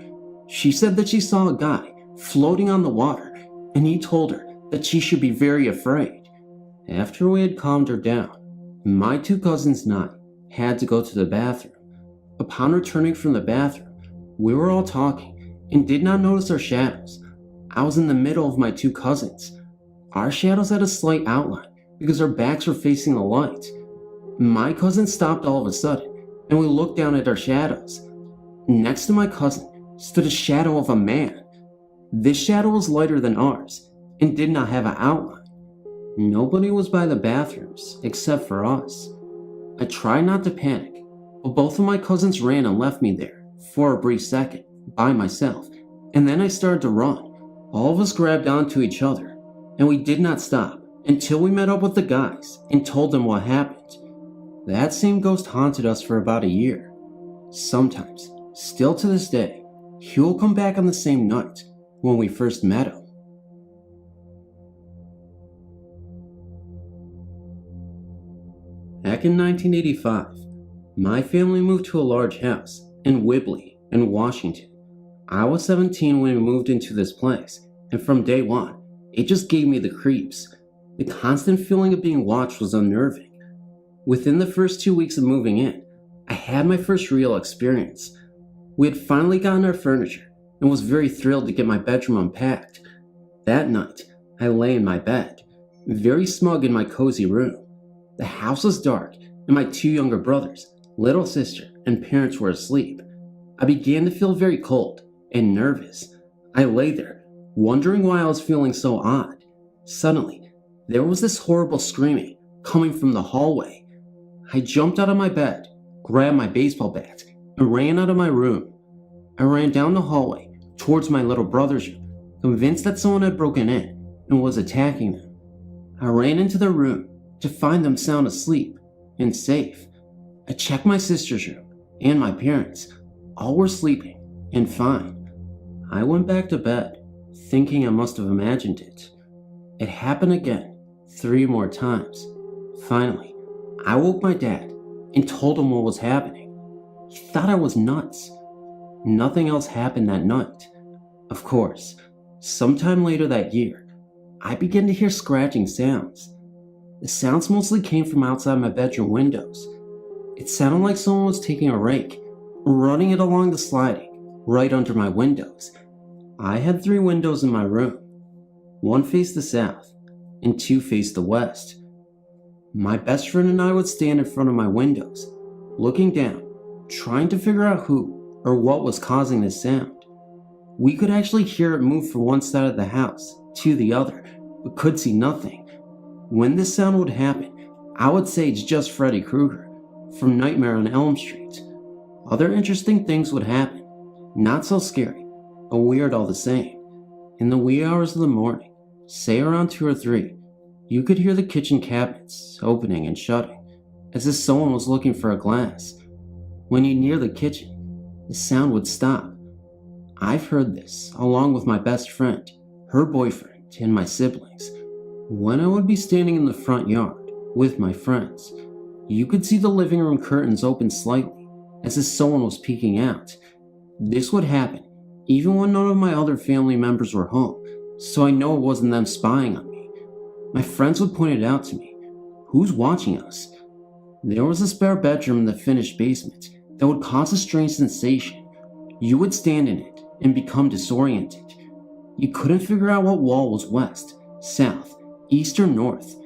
She said that she saw a guy floating on the water, and he told her that she should be very afraid. After we had calmed her down, my two cousins and I had to go to the bathroom. Upon returning from the bathroom, we were all talking and did not notice our shadows. I was in the middle of my two cousins. Our shadows had a slight outline because our backs were facing the light. My cousin stopped all of a sudden, and we looked down at our shadows. Next to my cousin stood a shadow of a man. This shadow was lighter than ours and did not have an outline. Nobody was by the bathrooms except for us. I tried not to panic, but both of my cousins ran and left me there for a brief second by myself, and then I started to run. All of us grabbed onto each other, and we did not stop until we met up with the guys and told them what happened. That same ghost haunted us for about a year. Sometimes, still to this day, he will come back on the same night when we first met him. Back in 1985, my family moved to a large house in Whibley, in Washington. I was 17 when we moved into this place, and from day one, it just gave me the creeps. The constant feeling of being watched was unnerving. Within the first 2 weeks of moving in, I had my first real experience. We had finally gotten our furniture and was very thrilled to get my bedroom unpacked. That night, I lay in my bed, very smug in my cozy room. The house was dark, and my two younger brothers, little sister, and parents were asleep. I began to feel very cold and nervous. I lay there, wondering why I was feeling so odd. Suddenly, there was this horrible screaming coming from the hallway. I jumped out of my bed, grabbed my baseball bat, and ran out of my room. I ran down the hallway towards my little brother's room, convinced that someone had broken in and was attacking them. I ran into their room to find them sound asleep and safe. I checked my sister's room and my parents. All were sleeping and fine. I went back to bed, thinking I must have imagined it. It happened again 3 more times. Finally, I woke my dad and told him what was happening. He thought I was nuts. Nothing else happened that night. Of course, sometime later that year, I began to hear scratching sounds. The sounds mostly came from outside my bedroom windows. It sounded like someone was taking a rake, running it along the sliding, right under my windows. I had 3 windows in my room. 1 faced the south, and 2 faced the west. My best friend and I would stand in front of my windows, looking down, trying to figure out who or what was causing this sound. We could actually hear it move from one side of the house to the other, but could see nothing. When this sound would happen, I would say it's just Freddy Krueger from Nightmare on Elm Street. Other interesting things would happen, not so scary, but weird all the same. In the wee hours of the morning, say around 2 or 3, you could hear the kitchen cabinets opening and shutting, as if someone was looking for a glass. When you near the kitchen, the sound would stop. I've heard this, along with my best friend, her boyfriend, and my siblings. When I would be standing in the front yard with my friends, you could see the living room curtains open slightly, as if someone was peeking out. This would happen even when none of my other family members were home, so I know it wasn't them spying on me. My friends would point it out to me. Who's watching us? There was a spare bedroom in the finished basement that would cause a strange sensation. You would stand in it and become disoriented. You couldn't figure out what wall was west, south, east, or north.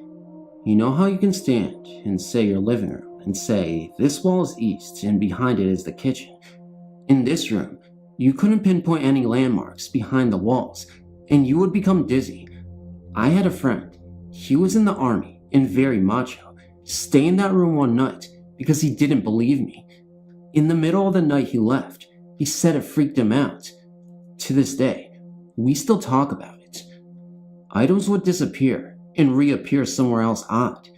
You know how you can stand in, say, your living room and say, this wall is east and behind it is the kitchen. In this room, you couldn't pinpoint any landmarks behind the walls, and you would become dizzy. I had a friend. He was in the army and very macho. Stay in that room one night because he didn't believe me. In the middle of the night he left. He said it freaked him out. To this day, we still talk about it. Items would disappear and reappear somewhere else odd.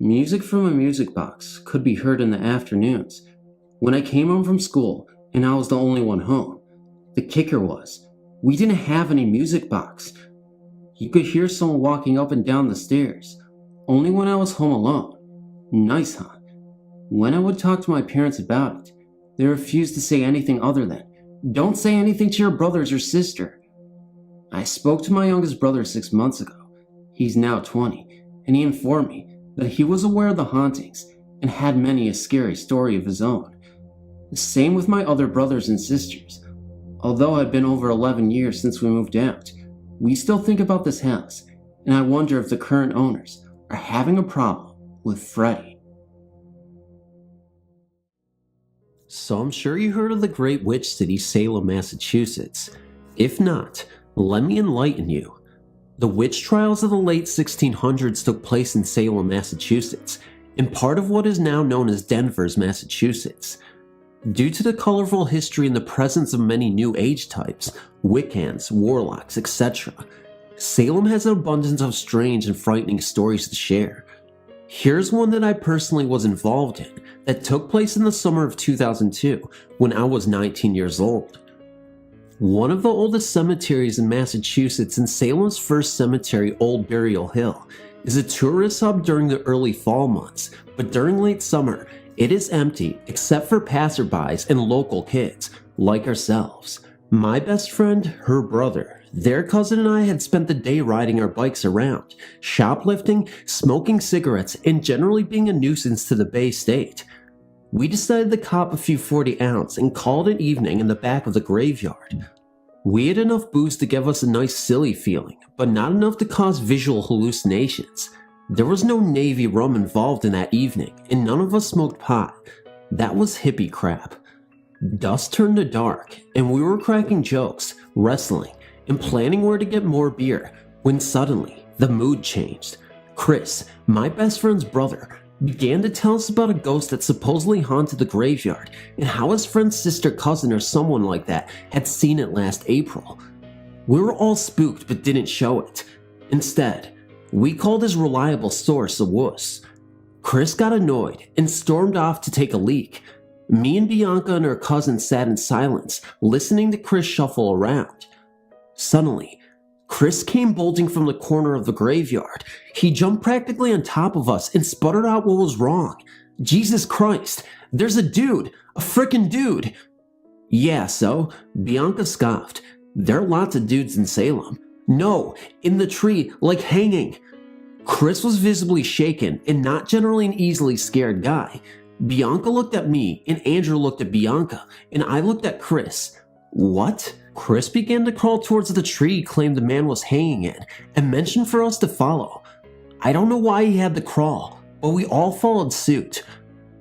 Music from a music box could be heard in the afternoons. When I came home from school and I was the only one home, the kicker was, we didn't have any music box. You could hear someone walking up and down the stairs, only when I was home alone. Nice, huh? When I would talk to my parents about it, they refused to say anything other than, don't say anything to your brothers or sister. I spoke to my youngest brother 6 months ago. He's now 20, and he informed me that he was aware of the hauntings and had many a scary story of his own. The same with my other brothers and sisters. Although it had been over 11 years since we moved out, we still think about this house, and I wonder if the current owners are having a problem with Freddy. So I'm sure you heard of the great witch city Salem, Massachusetts. If not, let me enlighten you. The witch trials of the late 1600s took place in Salem, Massachusetts, in part of what is now known as Denver's, Massachusetts. Due to the colorful history and the presence of many New Age types, Wiccans, warlocks, etc., Salem has an abundance of strange and frightening stories to share. Here's one that I personally was involved in that took place in the summer of 2002 when I was 19 years old. One of the oldest cemeteries in Massachusetts and Salem's first cemetery, Old Burial Hill, is a tourist hub during the early fall months, but during late summer, it is empty except for passerbys and local kids, like ourselves. My best friend, her brother, their cousin and I had spent the day riding our bikes around, shoplifting, smoking cigarettes, and generally being a nuisance to the Bay State. We decided to cop a few 40-ounce and called it evening in the back of the graveyard. We had enough booze to give us a nice silly feeling, but not enough to cause visual hallucinations. There was no Navy rum involved in that evening, and none of us smoked pot. That was hippie crap. Dusk turned to dark, and we were cracking jokes, wrestling, and planning where to get more beer, when suddenly, the mood changed. Chris, my best friend's brother, began to tell us about a ghost that supposedly haunted the graveyard, and how his friend's sister, cousin, or someone like that had seen it last April. We were all spooked but didn't show it. Instead, we called his reliable source a wuss. Chris got annoyed and stormed off to take a leak. Me and Bianca and her cousin sat in silence, listening to Chris shuffle around. Suddenly, Chris came bolting from the corner of the graveyard. He jumped practically on top of us and sputtered out what was wrong. Jesus Christ, there's a dude, a frickin' dude. Yeah, so? Bianca scoffed. There are lots of dudes in Salem. No, in the tree, like hanging. Chris was visibly shaken and not generally an easily scared guy. Bianca looked at me and Andrew looked at Bianca and I looked at Chris. What? Chris began to crawl towards the tree he claimed the man was hanging in and mentioned for us to follow. I don't know why he had to crawl, but we all followed suit.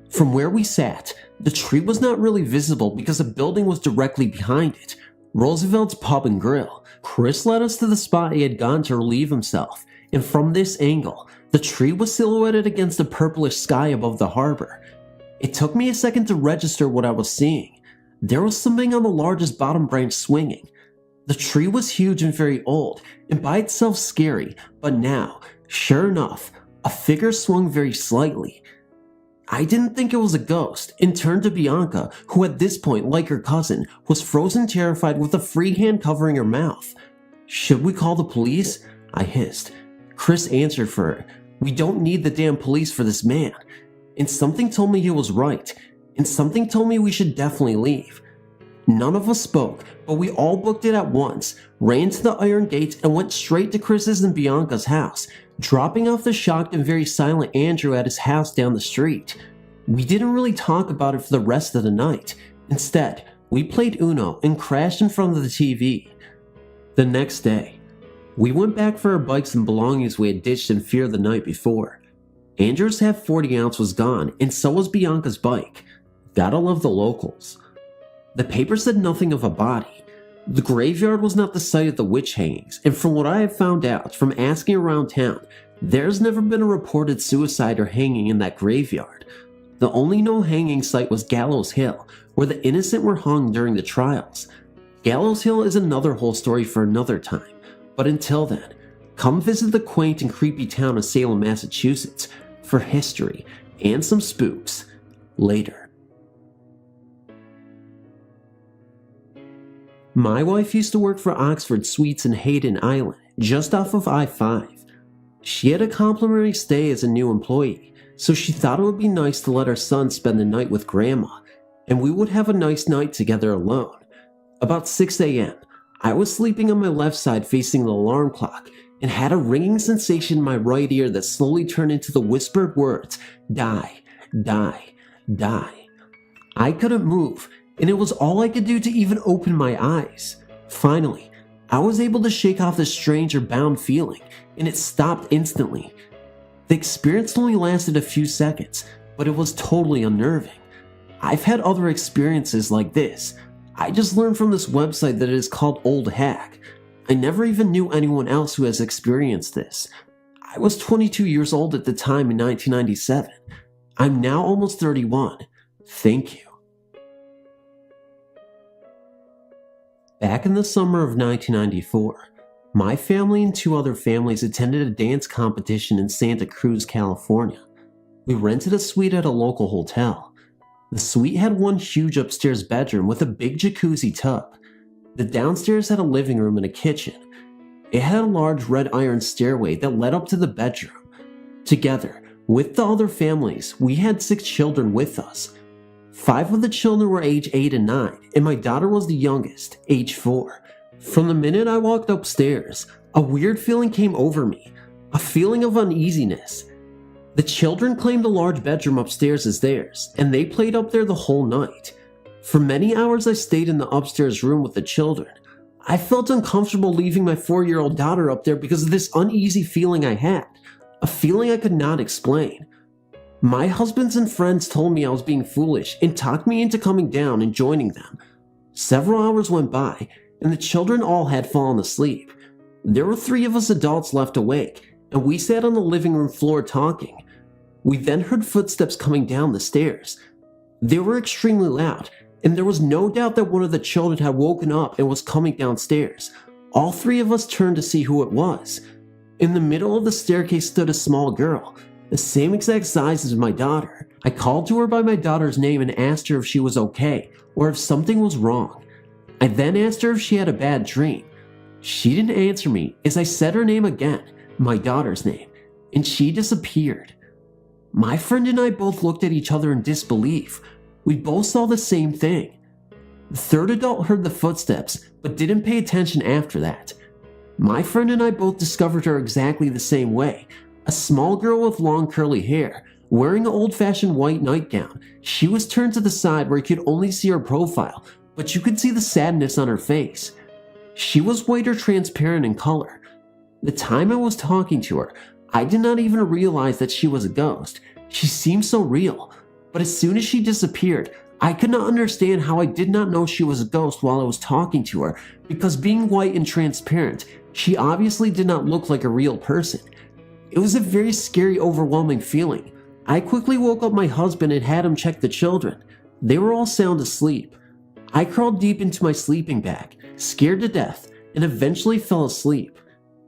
From where we sat, the tree was not really visible because a building was directly behind it, Roosevelt's Pub and Grill. Chris led us to the spot he had gone to relieve himself, and from this angle, the tree was silhouetted against the purplish sky above the harbor. It took me a second to register what I was seeing. There was something on the largest bottom branch swinging. The tree was huge and very old, and by itself scary, but now, sure enough, a figure swung very slightly. I didn't think it was a ghost, and turned to Bianca, who at this point, like her cousin, was frozen terrified with a free hand covering her mouth. Should we call the police? I hissed. Chris answered for her. We don't need the damn police for this man. And something told me he was right. And something told me we should definitely leave. None of us spoke, but we all booked it at once, ran to the iron gate, and went straight to Chris's and Bianca's house. dropping off the shocked and very silent Andrew at his house down the street. We didn't really talk about it for the rest of the night. Instead, we played Uno and crashed in front of the TV. The next day, we went back for our bikes and belongings we had ditched in fear the night before. Andrew's half 40 ounce was gone, and so was Bianca's bike. Gotta love the locals. The paper said nothing of a body. The graveyard was not the site of the witch hangings, and from what I have found out from asking around town, there's never been a reported suicide or hanging in that graveyard. The only known hanging site was Gallows Hill, where the innocent were hung during the trials. Gallows Hill is another whole story for another time, but until then, come visit the quaint and creepy town of Salem, Massachusetts for history and some spooks later. My wife used to work for Oxford Suites in Hayden Island, just off of I-5. She had a complimentary stay as a new employee, so she thought it would be nice to let our son spend the night with Grandma, and we would have a nice night together alone. About 6 a.m., I was sleeping on my left side facing the alarm clock and had a ringing sensation in my right ear that slowly turned into the whispered words, "Die, die, die." I couldn't move, and it was all I could do to even open my eyes. Finally, I was able to shake off this strange or bound feeling, and it stopped instantly. The experience only lasted a few seconds, but it was totally unnerving. I've had other experiences like this. I just learned from this website that it is called Old Hack. I never even knew anyone else who has experienced this. I was 22 years old at the time in 1997. I'm now almost 31. Thank you. Back in the summer of 1994, my family and 2 other families attended a dance competition in Santa Cruz, California. We rented a suite at a local hotel. The suite had one huge upstairs bedroom with a big jacuzzi tub. The downstairs had a living room and a kitchen. It had a large red iron stairway that led up to the bedroom. Together, with the other families, we had 6 children with us. 5 of the children were age 8 and 9, and my daughter was the youngest, age 4. From the minute I walked upstairs, a weird feeling came over me, a feeling of uneasiness. The children claimed the large bedroom upstairs as theirs, and they played up there the whole night. For many hours I stayed in the upstairs room with the children. I felt uncomfortable leaving my 4-year-old daughter up there because of this uneasy feeling I had, a feeling I could not explain. My husbands and friends told me I was being foolish and talked me into coming down and joining them. Several hours went by, and the children all had fallen asleep. There were 3 of us adults left awake, and we sat on the living room floor talking. We then heard footsteps coming down the stairs. They were extremely loud, and there was no doubt that one of the children had woken up and was coming downstairs. All 3 of us turned to see who it was. In the middle of the staircase stood a small girl, the same exact size as my daughter. I called to her by my daughter's name and asked her if she was okay, or if something was wrong. I then asked her if she had a bad dream. She didn't answer me as I said her name again, my daughter's name, and she disappeared. My friend and I both looked at each other in disbelief. We both saw the same thing. The 3rd adult heard the footsteps, but didn't pay attention after that. My friend and I both discovered her exactly the same way. A small girl with long curly hair, wearing an old-fashioned white nightgown. She was turned to the side where you could only see her profile, but you could see the sadness on her face. She was white or transparent in color. The time I was talking to her, I did not even realize that she was a ghost. She seemed so real, but as soon as she disappeared, I could not understand how I did not know she was a ghost while I was talking to her, because being white and transparent, she obviously did not look like a real person. It was a very scary, overwhelming feeling. I quickly woke up my husband and had him check the children. They were all sound asleep. I crawled deep into my sleeping bag, scared to death, and eventually fell asleep.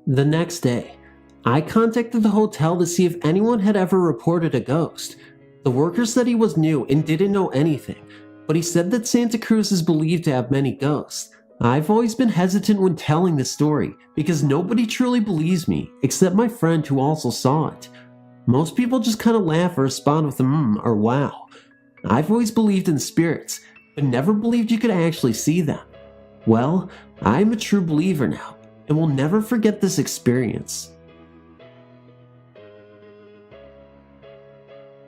The next day, I contacted the hotel to see if anyone had ever reported a ghost. The worker said he was new and didn't know anything, but he said that Santa Cruz is believed to have many ghosts. I've always been hesitant when telling this story because nobody truly believes me except my friend who also saw it. Most people just kind of laugh or respond with or wow. I've always believed in spirits, but never believed you could actually see them. Well, I'm a true believer now and will never forget this experience.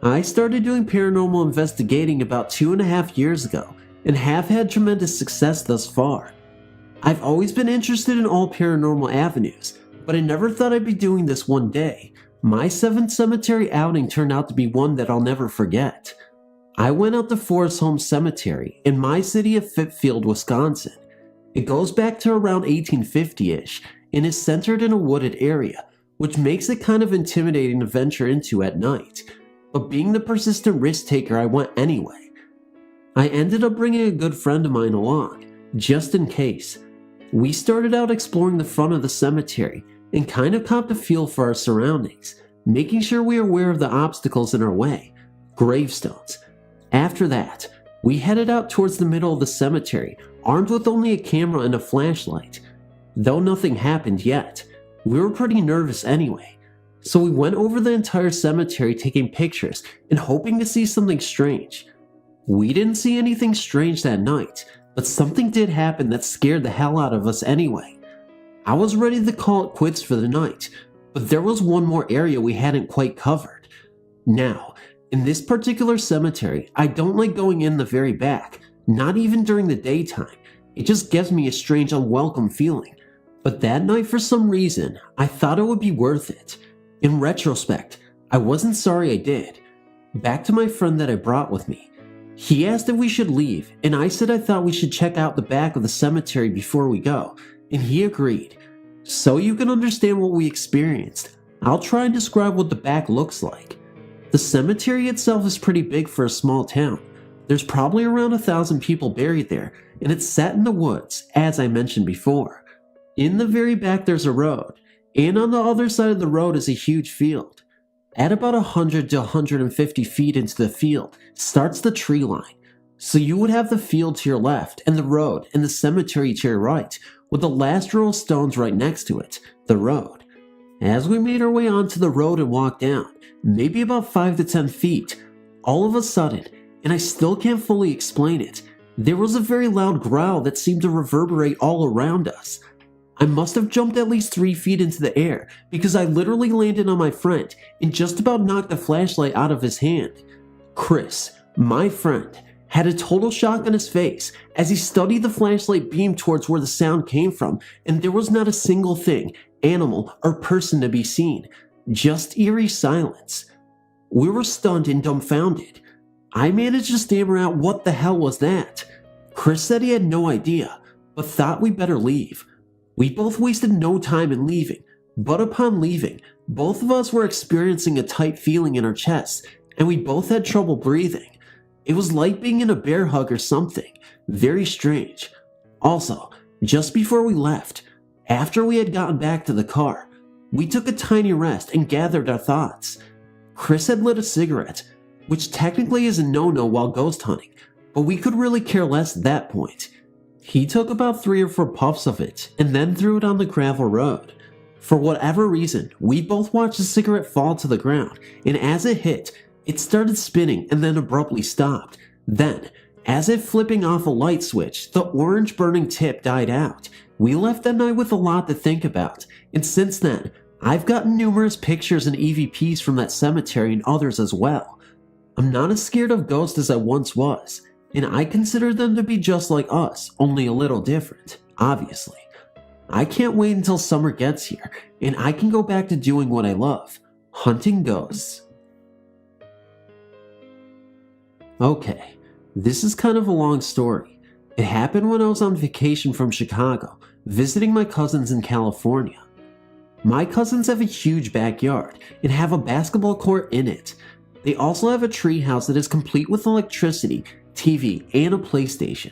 I started doing paranormal investigating about 2.5 years ago and have had tremendous success thus far. I've always been interested in all paranormal avenues, but I never thought I'd be doing this one day. My 7th cemetery outing turned out to be one that I'll never forget. I went out to Forest Home Cemetery in my city of Fitfield, Wisconsin. It goes back to around 1850-ish and is centered in a wooded area, which makes it kind of intimidating to venture into at night. But being the persistent risk taker, I went anyway. I ended up bringing a good friend of mine along, just in case. We started out exploring the front of the cemetery and kind of copped a feel for our surroundings, making sure we were aware of the obstacles in our way, gravestones. After that, we headed out towards the middle of the cemetery, armed with only a camera and a flashlight. Though nothing happened yet, we were pretty nervous anyway. So we went over the entire cemetery taking pictures and hoping to see something strange. We didn't see anything strange that night, but something did happen that scared the hell out of us anyway. I was ready to call it quits for the night, but there was one more area we hadn't quite covered. Now, in this particular cemetery, I don't like going in the very back, not even during the daytime. It just gives me a strange unwelcome feeling. But that night, for some reason, I thought it would be worth it. In retrospect, I wasn't sorry I did. Back to my friend that I brought with me. He asked if we should leave, and I said I thought we should check out the back of the cemetery before we go, and he agreed. So you can understand what we experienced, I'll try and describe what the back looks like. The cemetery itself is pretty big for a small town. There's probably around 1,000 people buried there, and it's set in the woods, as I mentioned before. In the very back there's a road, and on the other side of the road is a huge field. At about 100 to 150 feet into the field starts the tree line. So you would have the field to your left and the road and the cemetery to your right, with the last row of stones right next to it, the road. As we made our way onto the road and walked down, maybe about 5 to 10 feet, all of a sudden, and I still can't fully explain it, there was a very loud growl that seemed to reverberate all around us. I must have jumped at least 3 feet into the air because I literally landed on my friend and just about knocked the flashlight out of his hand. Chris, my friend, had a total shock on his face as he studied the flashlight beam towards where the sound came from, and there was not a single thing, animal, or person to be seen. Just eerie silence. We were stunned and dumbfounded. I managed to stammer out what the hell was that. Chris said he had no idea, but thought we better leave. We both wasted no time in leaving, but upon leaving, both of us were experiencing a tight feeling in our chests, and we both had trouble breathing. It was like being in a bear hug or something, very strange. Also, just before we left, after we had gotten back to the car, we took a tiny rest and gathered our thoughts. Chris had lit a cigarette, which technically is a no-no while ghost hunting, but we could really care less at that point. He took about 3 or 4 puffs of it and then threw it on the gravel road. For whatever reason, we both watched the cigarette fall to the ground, and as it hit, it started spinning and then abruptly stopped. Then, as if flipping off a light switch, the orange burning tip died out. We left that night with a lot to think about, and since then, I've gotten numerous pictures and EVPs from that cemetery and others as well. I'm not as scared of ghosts as I once was, and I consider them to be just like us, only a little different, obviously. I can't wait until summer gets here, and I can go back to doing what I love, hunting ghosts. Okay, this is kind of a long story. It happened when I was on vacation from Chicago, visiting my cousins in California. My cousins have a huge backyard and have a basketball court in it. They also have a treehouse that is complete with electricity, TV, and a PlayStation.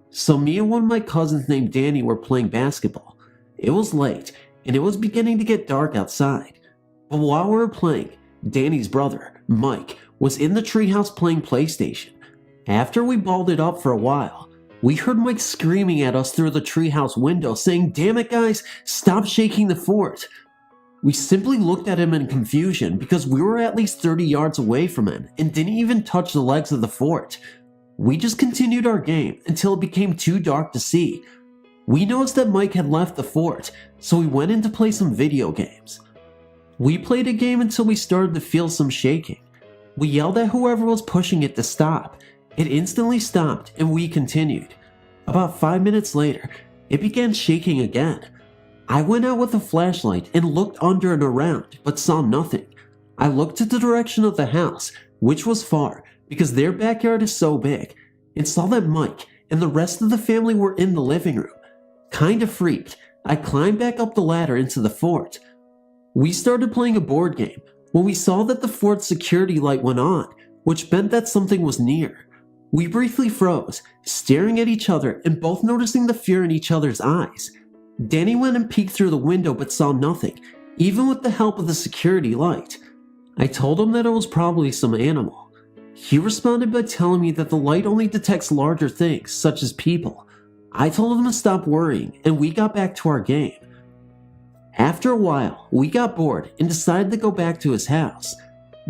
So me and one of my cousins named Danny were playing basketball. It was late, and it was beginning to get dark outside. But while we were playing, Danny's brother, Mike, was in the treehouse playing PlayStation. After we balled it up for a while, we heard Mike screaming at us through the treehouse window saying, "Damn it guys, stop shaking the fort." We simply looked at him in confusion because we were at least 30 yards away from him and didn't even touch the legs of the fort. We just continued our game until it became too dark to see. We noticed that Mike had left the fort, so we went in to play some video games. We played a game until we started to feel some shaking. We yelled at whoever was pushing it to stop. It instantly stopped and we continued. About 5 minutes later, it began shaking again. I went out with a flashlight and looked under and around, but saw nothing. I looked to the direction of the house, which was far because their backyard is so big, and saw that Mike and the rest of the family were in the living room. Kinda freaked, I climbed back up the ladder into the fort. We started playing a board game when we saw that the fort's security light went on, which meant that something was near. We briefly froze, staring at each other and both noticing the fear in each other's eyes. Danny went and peeked through the window but saw nothing, even with the help of the security light. I told him that it was probably some animal. He responded by telling me that the light only detects larger things, such as people. I told him to stop worrying, and we got back to our game. After a while, we got bored and decided to go back to his house.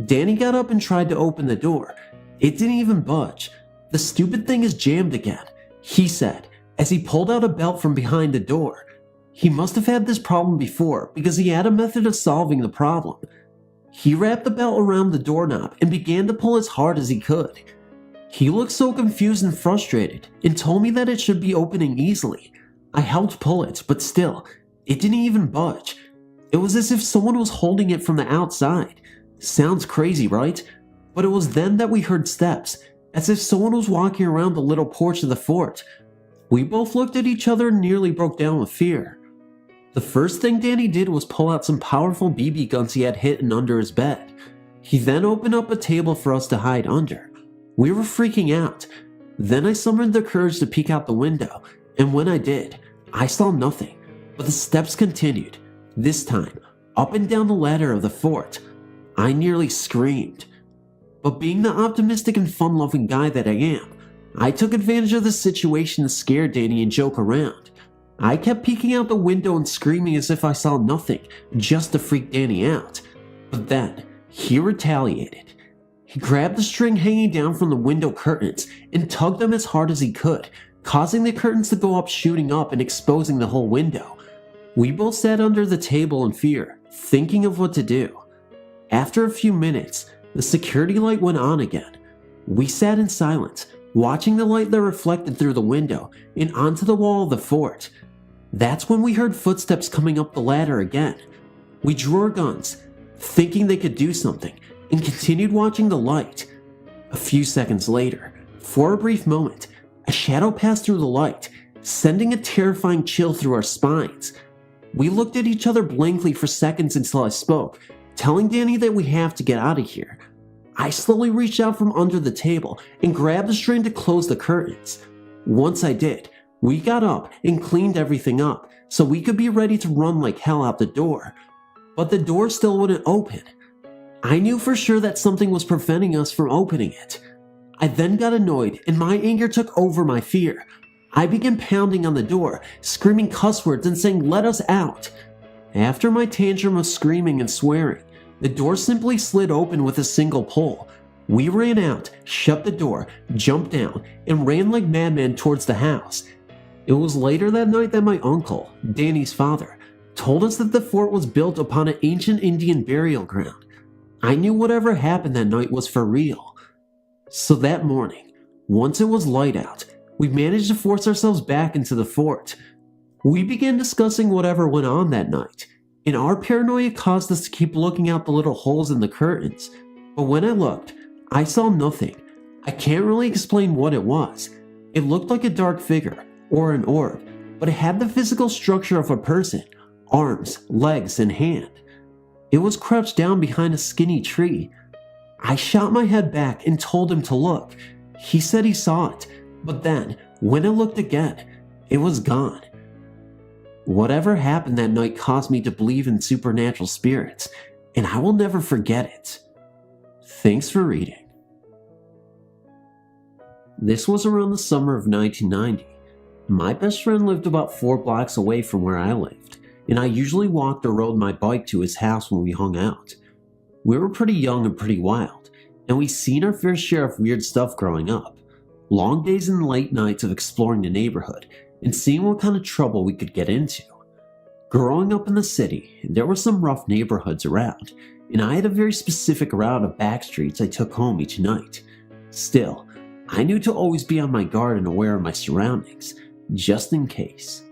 Danny got up and tried to open the door. It didn't even budge. "The stupid thing is jammed again," he said, as he pulled out a belt from behind the door. He must have had this problem before because he had a method of solving the problem. He wrapped the belt around the doorknob and began to pull as hard as he could. He looked so confused and frustrated and told me that it should be opening easily. I helped pull it, but still, it didn't even budge. It was as if someone was holding it from the outside. Sounds crazy, right? But it was then that we heard steps, as if someone was walking around the little porch of the fort. We both looked at each other and nearly broke down with fear. The first thing Danny did was pull out some powerful BB guns he had hidden under his bed. He then opened up a table for us to hide under. We were freaking out. Then I summoned the courage to peek out the window, and when I did, I saw nothing, but the steps continued, this time, up and down the ladder of the fort. I nearly screamed. But being the optimistic and fun-loving guy that I am, I took advantage of the situation to scare Danny and joke around. I kept peeking out the window and screaming as if I saw nothing, just to freak Danny out. But then, he retaliated. He grabbed the string hanging down from the window curtains and tugged them as hard as he could, causing the curtains to go up, shooting up and exposing the whole window. We both sat under the table in fear, thinking of what to do. After a few minutes, the security light went on again. We sat in silence, watching the light that reflected through the window and onto the wall of the fort. That's when we heard footsteps coming up the ladder again. We drew our guns, thinking they could do something, and continued watching the light. A few seconds later, for a brief moment, a shadow passed through the light, sending a terrifying chill through our spines. We looked at each other blankly for seconds until I spoke, telling Danny that we have to get out of here. I slowly reached out from under the table and grabbed the string to close the curtains. Once I did, we got up and cleaned everything up so we could be ready to run like hell out the door. But the door still wouldn't open. I knew for sure that something was preventing us from opening it. I then got annoyed and my anger took over my fear. I began pounding on the door, screaming cuss words and saying, "Let us out." After my tantrum of screaming and swearing, the door simply slid open with a single pull. We ran out, shut the door, jumped down, and ran like madmen towards the house. It was later that night that my uncle, Danny's father, told us that the fort was built upon an ancient Indian burial ground. I knew whatever happened that night was for real. So that morning, once it was light out, we managed to force ourselves back into the fort. We began discussing whatever went on that night, and our paranoia caused us to keep looking out the little holes in the curtains. But when I looked, I saw nothing. I can't really explain what it was. It looked like a dark figure, or an orb, but it had the physical structure of a person, arms, legs, and hand. It was crouched down behind a skinny tree. I shot my head back and told him to look. He said he saw it, but then, when I looked again, it was gone. Whatever happened that night caused me to believe in supernatural spirits, and I will never forget it. Thanks for reading. This was around the summer of 1990. My best friend lived about 4 blocks away from where I lived, and I usually walked or rode my bike to his house when we hung out. We were pretty young and pretty wild, and we'd seen our fair share of weird stuff growing up. Long days and late nights of exploring the neighborhood and seeing what kind of trouble we could get into. Growing up in the city, there were some rough neighborhoods around, and I had a very specific route of back streets I took home each night. Still, I knew to always be on my guard and aware of my surroundings, just in case.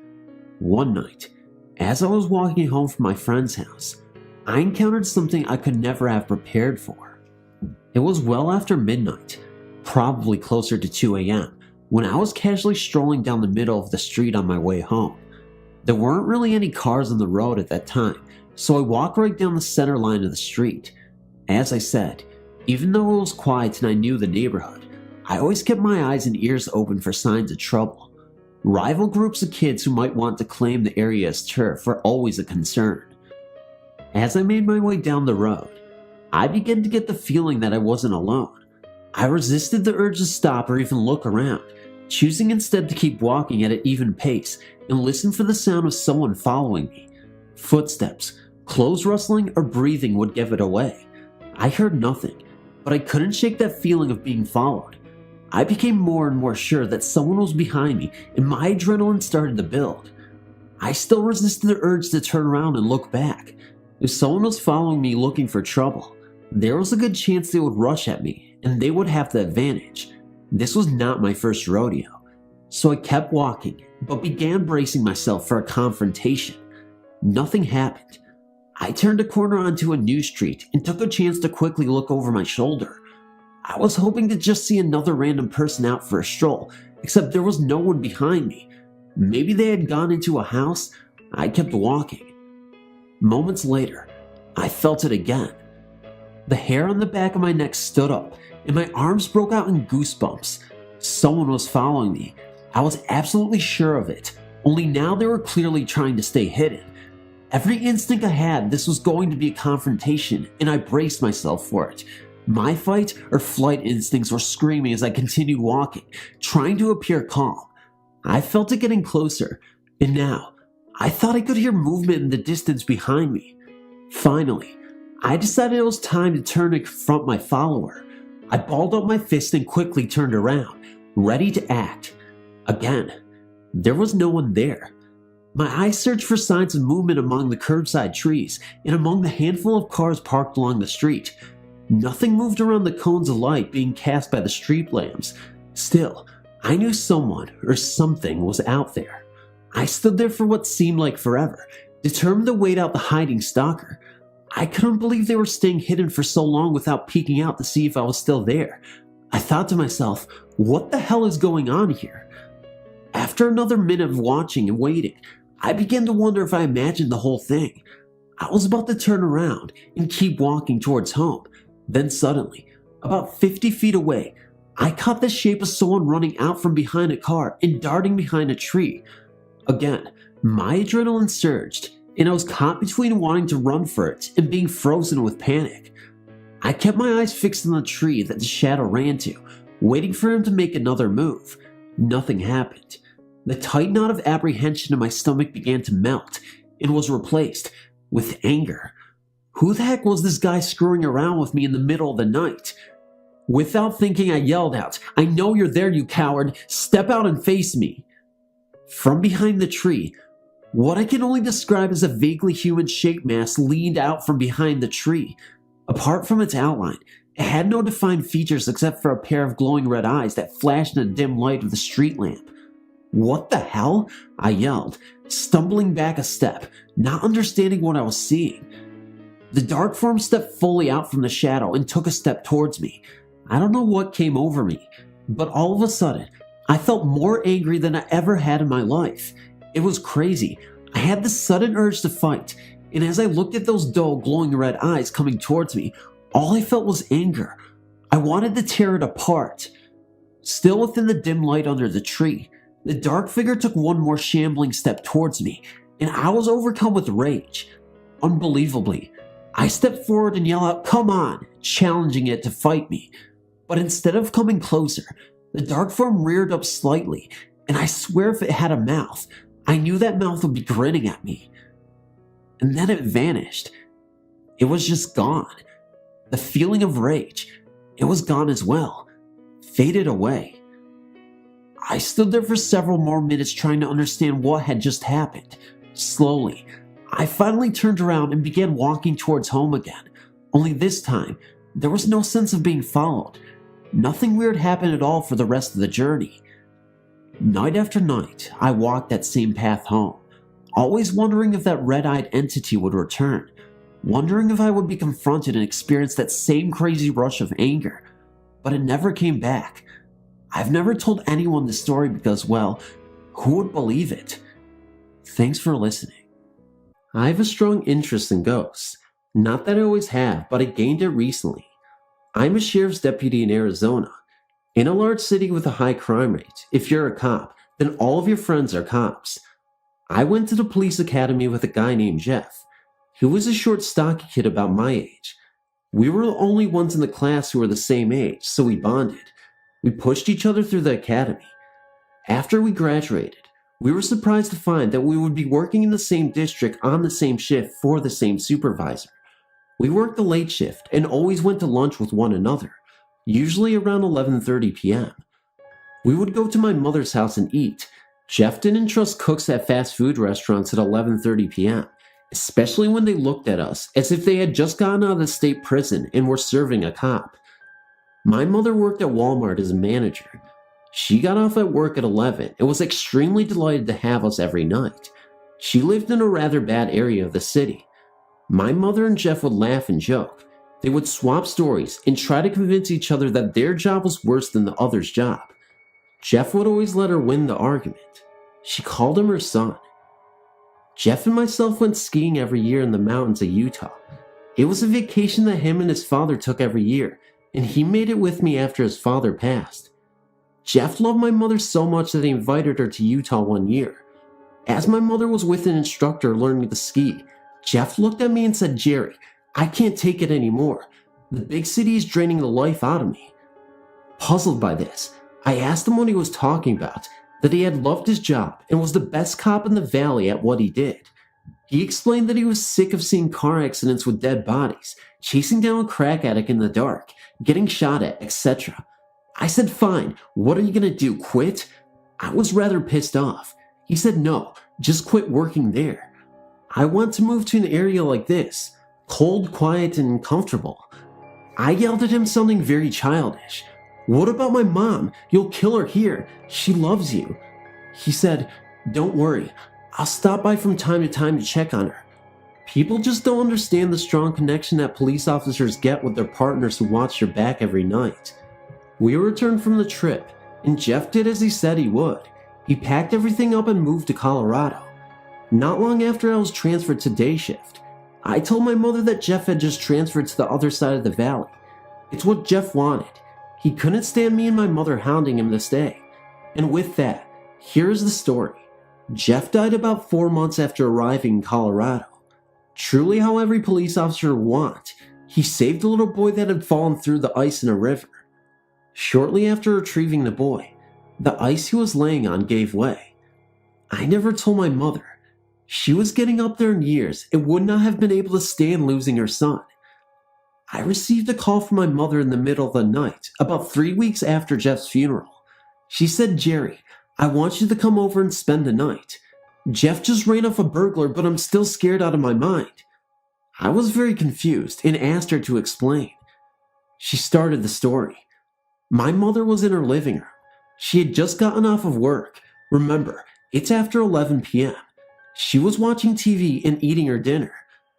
One night, as I was walking home from my friend's house, I encountered something I could never have prepared for. It was well after midnight, probably closer to 2 a.m., when I was casually strolling down the middle of the street on my way home. There weren't really any cars on the road at that time, so I walked right down the center line of the street. As I said, even though it was quiet and I knew the neighborhood, I always kept my eyes and ears open for signs of trouble. Rival groups of kids who might want to claim the area as turf were always a concern. As I made my way down the road, I began to get the feeling that I wasn't alone. I resisted the urge to stop or even look around, choosing instead to keep walking at an even pace and listen for the sound of someone following me. Footsteps, clothes rustling, or breathing would give it away. I heard nothing, but I couldn't shake that feeling of being followed. I became more and more sure that someone was behind me, and my adrenaline started to build. I still resisted the urge to turn around and look back. If someone was following me looking for trouble, there was a good chance they would rush at me, and they would have the advantage. This was not my first rodeo, so I kept walking, but began bracing myself for a confrontation. Nothing happened. I turned a corner onto a new street and took a chance to quickly look over my shoulder. I was hoping to just see another random person out for a stroll, except there was no one behind me. Maybe they had gone into a house. I kept walking. Moments later, I felt it again. The hair on the back of my neck stood up, and my arms broke out in goosebumps. Someone was following me. I was absolutely sure of it, only now they were clearly trying to stay hidden. Every instinct I had, this was going to be a confrontation, and I braced myself for it. My fight or flight instincts were screaming as I continued walking, trying to appear calm. I felt it getting closer, and now, I thought I could hear movement in the distance behind me. Finally, I decided it was time to turn to confront my follower. I balled up my fist and quickly turned around, ready to act. Again, there was no one there. My eyes searched for signs of movement among the curbside trees and among the handful of cars parked along the street. Nothing moved around the cones of light being cast by the street lamps. Still, I knew someone or something was out there. I stood there for what seemed like forever, determined to wait out the hiding stalker. I couldn't believe they were staying hidden for so long without peeking out to see if I was still there. I thought to myself, what the hell is going on here? After another minute of watching and waiting, I began to wonder if I imagined the whole thing. I was about to turn around and keep walking towards home. Then suddenly, about 50 feet away, I caught the shape of someone running out from behind a car and darting behind a tree. Again, my adrenaline surged, and I was caught between wanting to run for it and being frozen with panic. I kept my eyes fixed on the tree that the shadow ran to, waiting for him to make another move. Nothing happened. The tight knot of apprehension in my stomach began to melt and was replaced with anger. Who the heck was this guy screwing around with me in the middle of the night? Without thinking, I yelled out, "I know you're there, you coward! Step out and face me!" From behind the tree, what I can only describe as a vaguely human-shaped mass leaned out from behind the tree. Apart from its outline, it had no defined features except for a pair of glowing red eyes that flashed in the dim light of the street lamp. "What the hell?" I yelled, stumbling back a step, not understanding what I was seeing. The dark form stepped fully out from the shadow and took a step towards me. I don't know what came over me, but all of a sudden, I felt more angry than I ever had in my life. It was crazy. I had this sudden urge to fight, and as I looked at those dull, glowing red eyes coming towards me, all I felt was anger. I wanted to tear it apart. Still within the dim light under the tree, the dark figure took one more shambling step towards me, and I was overcome with rage. Unbelievably, I stepped forward and yelled out, "Come on," challenging it to fight me. But instead of coming closer, the dark form reared up slightly, and I swear if it had a mouth, I knew that mouth would be grinning at me. And then it vanished. It was just gone. The feeling of rage, it was gone as well, faded away. I stood there for several more minutes trying to understand what had just happened. Slowly, I finally turned around and began walking towards home again, only this time, there was no sense of being followed. Nothing weird happened at all for the rest of the journey. Night after night, I walked that same path home, always wondering if that red-eyed entity would return, wondering if I would be confronted and experience that same crazy rush of anger, but it never came back. I've never told anyone this story because, well, who would believe it? Thanks for listening. I have a strong interest in ghosts. Not that I always have, but I gained it recently. I'm a sheriff's deputy in Arizona. In a large city with a high crime rate, if you're a cop, then all of your friends are cops. I went to the police academy with a guy named Jeff. He was a short, stocky kid about my age. We were the only ones in the class who were the same age, so we bonded. We pushed each other through the academy. After we graduated, we were surprised to find that we would be working in the same district on the same shift for the same supervisor. We worked the late shift and always went to lunch with one another, usually around 11:30 p.m. We would go to my mother's house and eat. Jeff didn't trust cooks at fast food restaurants at 11:30 p.m., especially when they looked at us as if they had just gotten out of the state prison and were serving a cop. My mother worked at Walmart as a manager. She got off at work at 11 and was extremely delighted to have us every night. She lived in a rather bad area of the city. My mother and Jeff would laugh and joke. They would swap stories and try to convince each other that their job was worse than the other's job. Jeff would always let her win the argument. She called him her son. Jeff and myself went skiing every year in the mountains of Utah. It was a vacation that him and his father took every year, and he made it with me after his father passed. Jeff loved my mother so much that he invited her to Utah one year. As my mother was with an instructor learning to ski, Jeff looked at me and said, "Jerry, I can't take it anymore. The big city is draining the life out of me." Puzzled by this, I asked him what he was talking about, that he had loved his job and was the best cop in the valley at what he did. He explained that he was sick of seeing car accidents with dead bodies, chasing down a crack addict in the dark, getting shot at, etc. I said, "Fine, what are you gonna do, quit?" I was rather pissed off. He said, "No, just quit working there." I want to move to an area like this, cold, quiet, and comfortable. I yelled at him something very childish. "What about my mom? You'll kill her here. She loves you." He said, "Don't worry, I'll stop by from time to check on her." People just don't understand the strong connection that police officers get with their partners who watch their back every night. We returned from the trip, and Jeff did as he said he would. He packed everything up and moved to Colorado. Not long after I was transferred to day shift, I told my mother that Jeff had just transferred to the other side of the valley. It's what Jeff wanted. He couldn't stand me and my mother hounding him to stay. And with that, here is the story. Jeff died about 4 months after arriving in Colorado. Truly how every police officer would want, he saved a little boy that had fallen through the ice in a river. Shortly after retrieving the boy, the ice he was laying on gave way. I never told my mother. She was getting up there in years and would not have been able to stand losing her son. I received a call from my mother in the middle of the night, about 3 weeks after Jeff's funeral. She said, "Jerry, I want you to come over and spend the night. Jeff just ran off a burglar, but I'm still scared out of my mind." I was very confused and asked her to explain. She started the story. My mother was in her living room. She had just gotten off of work. Remember, it's after 11 p.m. She was watching TV and eating her dinner.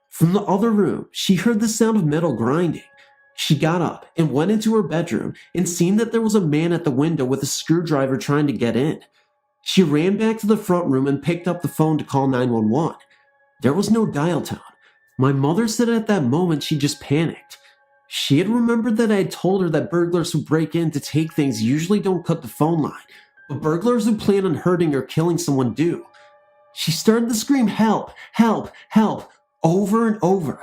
From the other room, she heard the sound of metal grinding. She got up and went into her bedroom and seen that there was a man at the window with a screwdriver trying to get in. She ran back to the front room and picked up the phone to call 911. There was no dial tone. My mother said at that moment she just panicked. She had remembered that I had told her that burglars who break in to take things usually don't cut the phone line, but burglars who plan on hurting or killing someone do. She started to scream, "Help! Help! Help!" over and over.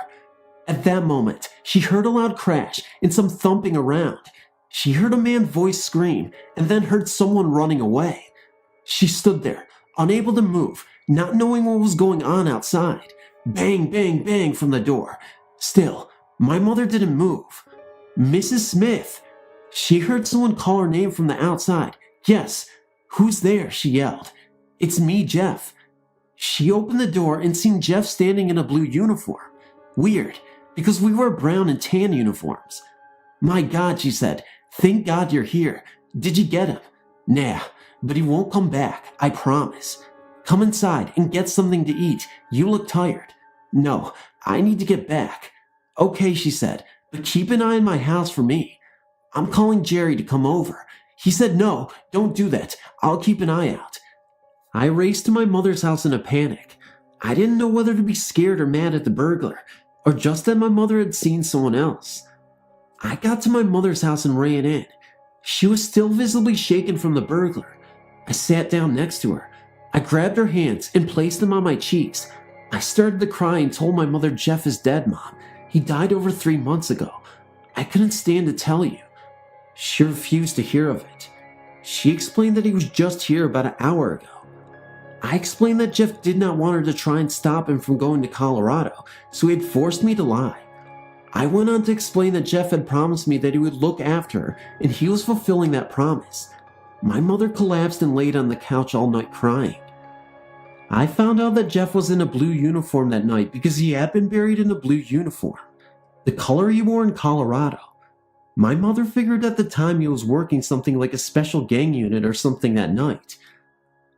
At that moment, she heard a loud crash and some thumping around. She heard a man's voice scream and then heard someone running away. She stood there, unable to move, not knowing what was going on outside. Bang, bang, bang from the door. Still, my mother didn't move. "Mrs. Smith!" She heard someone call her name from the outside. "Yes, who's there?" she yelled. "It's me, Jeff." She opened the door and seen Jeff standing in a blue uniform. Weird, because we wore brown and tan uniforms. My God, she said, thank God you're here. Did you get him? Nah, but he won't come back, I promise. Come inside and get something to eat. You look tired. No, I need to get back. Okay, she said, but keep an eye on my house for me. I'm calling Jerry to come over. He said no, don't do that. I'll keep an eye out. I raced to my mother's house in a panic. I didn't know whether to be scared or mad at the burglar, or just that my mother had seen someone else. I got to my mother's house and ran in. She was still visibly shaken from the burglar. I sat down next to her. I grabbed her hands and placed them on my cheeks. I started to cry and told my mother Jeff is dead, Mom. He died over 3 months ago. I couldn't stand to tell you. She refused to hear of it. She explained that he was just here about an hour ago. I explained that Jeff did not want her to try and stop him from going to Colorado, so he had forced me to lie. I went on to explain that Jeff had promised me that he would look after her, and he was fulfilling that promise. My mother collapsed and laid on the couch all night crying. I found out that Jeff was in a blue uniform that night because he had been buried in a blue uniform, the color he wore in Colorado. My mother figured at the time he was working something like a special gang unit or something that night.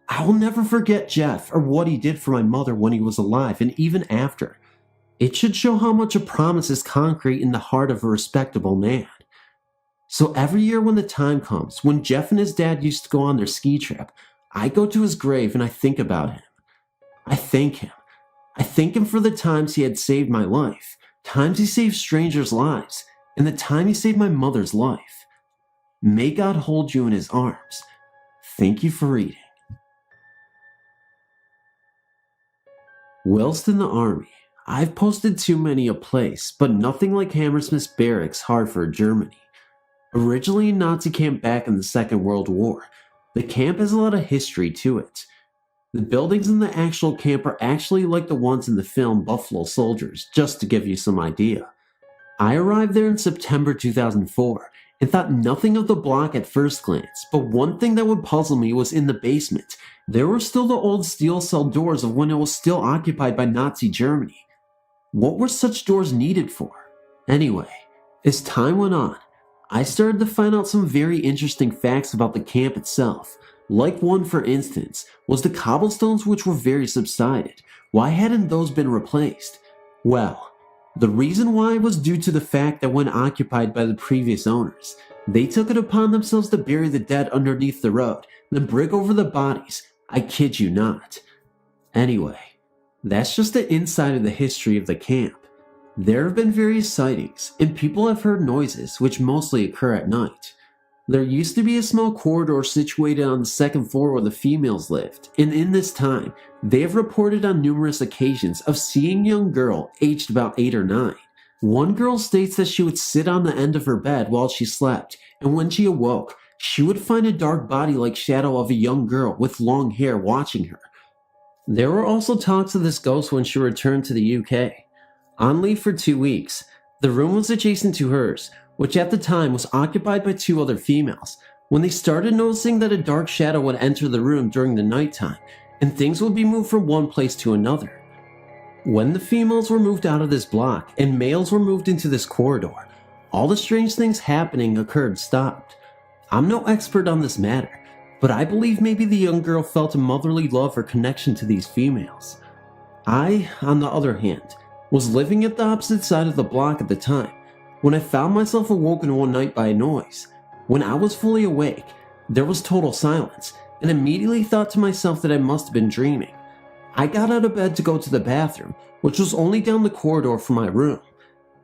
I will never forget Jeff or what he did for my mother when he was alive and even after. It should show how much a promise is concrete in the heart of a respectable man. So every year when the time comes, when Jeff and his dad used to go on their ski trip, I go to his grave and I think about him. I thank him. I thank him for the times he had saved my life, times he saved strangers' lives, and the time he saved my mother's life. May God hold you in his arms. Thank you for reading. Whilst in the army, I've posted too many a place, but nothing like Hammersmith Barracks, Hartford, Germany. Originally a Nazi camp back in the Second World War, the camp has a lot of history to it. The buildings in the actual camp are actually like the ones in the film Buffalo Soldiers, just to give you some idea. I arrived there in September 2004 and thought nothing of the block at first glance, but one thing that would puzzle me was in the basement. There were still the old steel cell doors of when it was still occupied by Nazi Germany. What were such doors needed for? Anyway, as time went on, I started to find out some very interesting facts about the camp itself. Like one, for instance, was the cobblestones, which were very subsided. Why hadn't those been replaced? Well, the reason why was due to the fact that when occupied by the previous owners, they took it upon themselves to bury the dead underneath the road, then brick over the bodies. I kid you not. Anyway, that's just the inside of the history of the camp. There have been various sightings, and people have heard noises, which mostly occur at night. There used to be a small corridor situated on the second floor where the females lived, and in this time, they have reported on numerous occasions of seeing a young girl aged about 8 or 9. One girl states that she would sit on the end of her bed while she slept, and when she awoke, she would find a dark body-like shadow of a young girl with long hair watching her. There were also talks of this ghost when she returned to the UK. On leave for 2 weeks, the room was adjacent to hers, which at the time was occupied by 2 other females, when they started noticing that a dark shadow would enter the room during the nighttime, and things would be moved from one place to another. When the females were moved out of this block and males were moved into this corridor, all the strange things happening occurred stopped. I'm no expert on this matter, but I believe maybe the young girl felt a motherly love or connection to these females. I, on the other hand, was living at the opposite side of the block at the time, when I found myself awoken one night by a noise. When I was fully awake, there was total silence, and immediately thought to myself that I must have been dreaming. I got out of bed to go to the bathroom, which was only down the corridor from my room.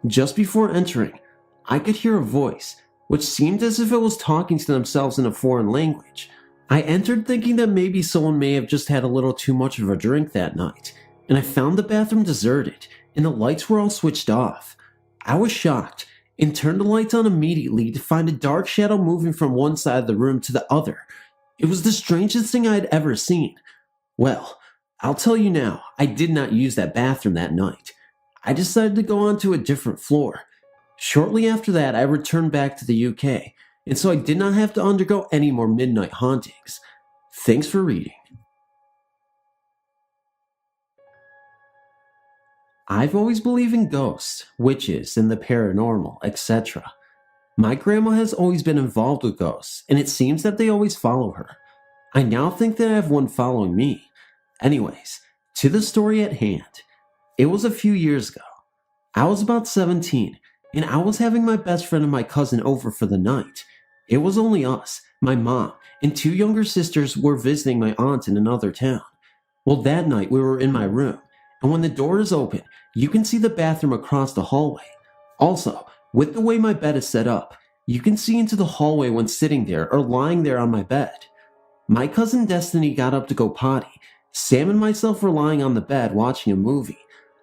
Just before entering, I could hear a voice, which seemed as if it was talking to themselves in a foreign language. I entered thinking that maybe someone may have just had a little too much of a drink that night, and I found the bathroom deserted, and the lights were all switched off. I was shocked, and turned the lights on immediately to find a dark shadow moving from one side of the room to the other. It was the strangest thing I had ever seen. Well, I'll tell you now, I did not use that bathroom that night. I decided to go on to a different floor. Shortly after that, I returned back to the UK, and so I did not have to undergo any more midnight hauntings. Thanks for reading. I've always believed in ghosts, witches, and the paranormal, etc. My grandma has always been involved with ghosts, and it seems that they always follow her. I now think that I have one following me. Anyways, to the story at hand. It was a few years ago. I was about 17, and I was having my best friend and my cousin over for the night. It was only us, my mom, and 2 younger sisters were visiting my aunt in another town. Well, that night we were in my room, and when the door is open, you can see the bathroom across the hallway. Also, with the way my bed is set up, you can see into the hallway when sitting there or lying there on my bed. My cousin Destiny got up to go potty. Sam and myself were lying on the bed watching a movie.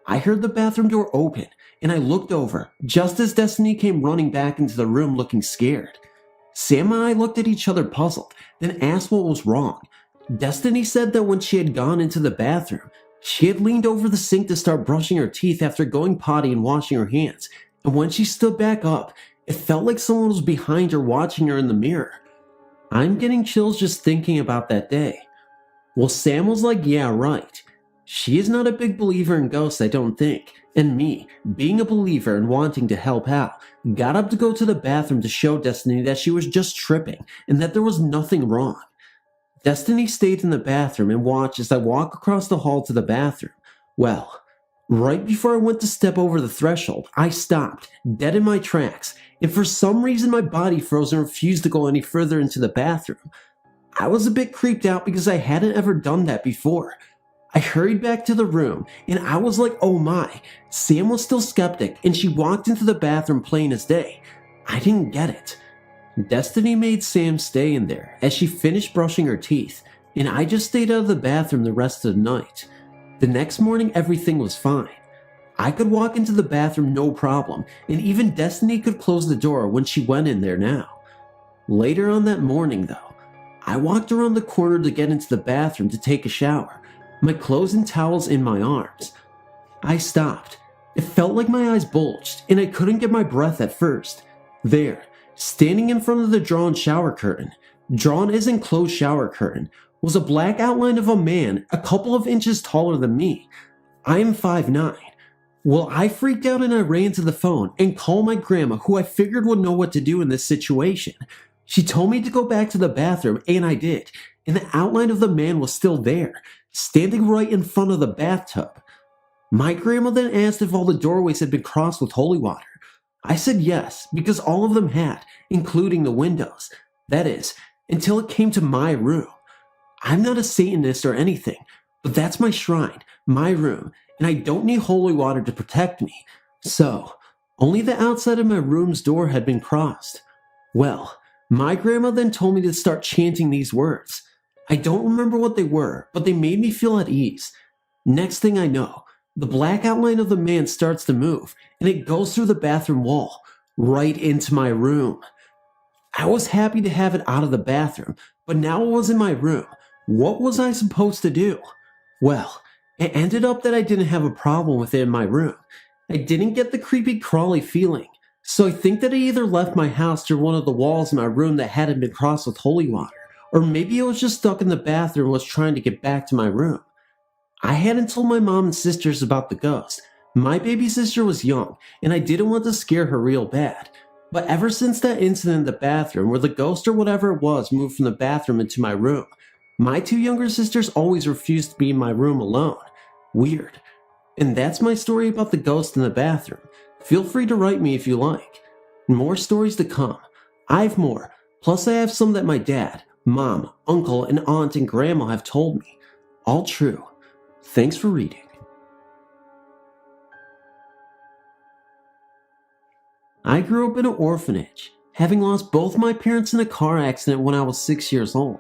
I heard the bathroom door open, and I looked over just as Destiny came running back into the room looking scared. Sam and I looked at each other puzzled, then asked what was wrong. Destiny said that when she had gone into the bathroom, she had leaned over the sink to start brushing her teeth after going potty and washing her hands, and when she stood back up, it felt like someone was behind her watching her in the mirror. I'm getting chills just thinking about that day. Well, Sam was like, yeah, right. She is not a big believer in ghosts, I don't think, and me, being a believer and wanting to help out, got up to go to the bathroom to show Destiny that she was just tripping and that there was nothing wrong. Destiny stayed in the bathroom and watched as I walked across the hall to the bathroom. Well, right before I went to step over the threshold, I stopped, dead in my tracks, and for some reason my body froze and refused to go any further into the bathroom. I was a bit creeped out because I hadn't ever done that before. I hurried back to the room, and I was like, oh my. Sam was still skeptic, and she walked into the bathroom plain as day. I didn't get it. Destiny made Sam stay in there as she finished brushing her teeth, and I just stayed out of the bathroom the rest of the night. The next morning, everything was fine. I could walk into the bathroom no problem, and even Destiny could close the door when she went in there now. Later on that morning, though, I walked around the corner to get into the bathroom to take a shower, my clothes and towels in my arms. I stopped. It felt like my eyes bulged, and I couldn't get my breath at first. There, standing in front of the drawn shower curtain, drawn as enclosed shower curtain, was a black outline of a man a couple of inches taller than me. I am 5'9". Well, I freaked out and I ran to the phone and called my grandma, who I figured would know what to do in this situation. She told me to go back to the bathroom, and I did, and the outline of the man was still there, standing right in front of the bathtub. My grandma then asked if all the doorways had been crossed with holy water. I said yes, because all of them had, including the windows. That is, until it came to my room. I'm not a Satanist or anything, but that's my shrine, my room, and I don't need holy water to protect me. So, only the outside of my room's door had been crossed. Well, my grandma then told me to start chanting these words. I don't remember what they were, but they made me feel at ease. Next thing I know, the black outline of the man starts to move, and it goes through the bathroom wall, right into my room. I was happy to have it out of the bathroom, but now it was in my room. What was I supposed to do? Well, it ended up that I didn't have a problem with it in my room. I didn't get the creepy crawly feeling, so I think that I either left my house through one of the walls in my room that hadn't been crossed with holy water, or maybe I was just stuck in the bathroom and was trying to get back to my room. I hadn't told my mom and sisters about the ghost. My baby sister was young, and I didn't want to scare her real bad. But ever since that incident in the bathroom where the ghost or whatever it was moved from the bathroom into my room, my 2 younger sisters always refused to be in my room alone. Weird. And that's my story about the ghost in the bathroom. Feel free to write me if you like. More stories to come. I have more, plus I have some that my dad, mom, uncle, and aunt and grandma have told me. All true. Thanks for reading. I grew up in an orphanage, having lost both my parents in a car accident when I was 6 years old.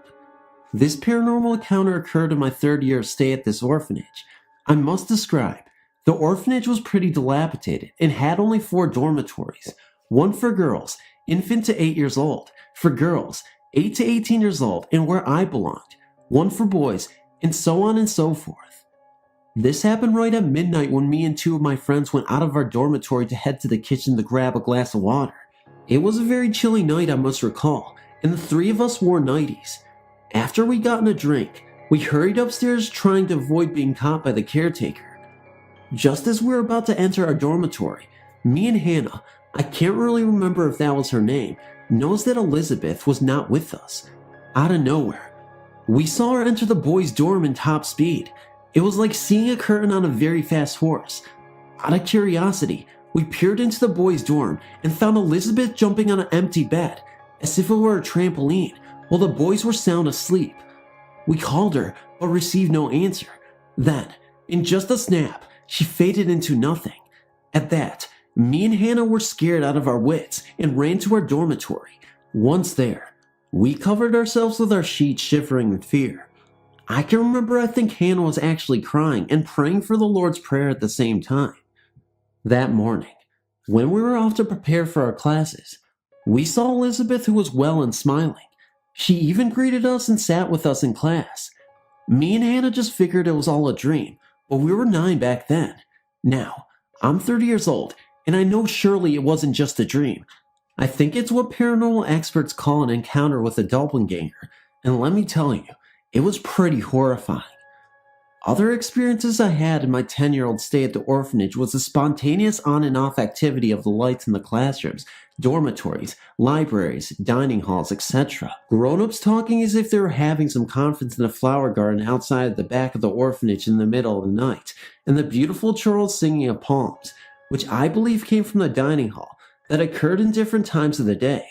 This paranormal encounter occurred in my 3rd year of stay at this orphanage. I must describe, the orphanage was pretty dilapidated and had only 4 dormitories, one for girls, infant to 8 years old, for girls, 8 to 18 years old, and where I belonged, one for boys, and so on and so forth. This happened right at midnight when me and 2 of my friends went out of our dormitory to head to the kitchen to grab a glass of water. It was a very chilly night, I must recall, and the 3 of us wore nighties. After we gotten a drink, we hurried upstairs trying to avoid being caught by the caretaker. Just as we were about to enter our dormitory, me and Hannah, I can't really remember if that was her name, knows that Elizabeth was not with us. Out of nowhere, we saw her enter the boys' dorm in top speed. It was like seeing a curtain on a very fast horse. Out of curiosity, we peered into the boys' dorm and found Elizabeth jumping on an empty bed, as if it were a trampoline, while the boys were sound asleep. We called her, but received no answer. Then, in just a snap, she faded into nothing. At that, me and Hannah were scared out of our wits and ran to our dormitory. Once there, we covered ourselves with our sheets, shivering in fear. I can remember I think Hannah was actually crying and praying for the Lord's Prayer at the same time. That morning, when we were off to prepare for our classes, we saw Elizabeth, who was well and smiling. She even greeted us and sat with us in class. Me and Hannah just figured it was all a dream, but we were 9 back then. Now, I'm 30 years old, and I know surely it wasn't just a dream. I think it's what paranormal experts call an encounter with a doppelganger, and let me tell you, it was pretty horrifying. Other experiences I had in my 10-year-old stay at the orphanage was the spontaneous on and off activity of the lights in the classrooms, dormitories, libraries, dining halls, etc. Grown-ups talking as if they were having some conference in a flower garden outside the back of the orphanage in the middle of the night, and the beautiful chorals singing of poems, which I believe came from the dining hall, that occurred in different times of the day.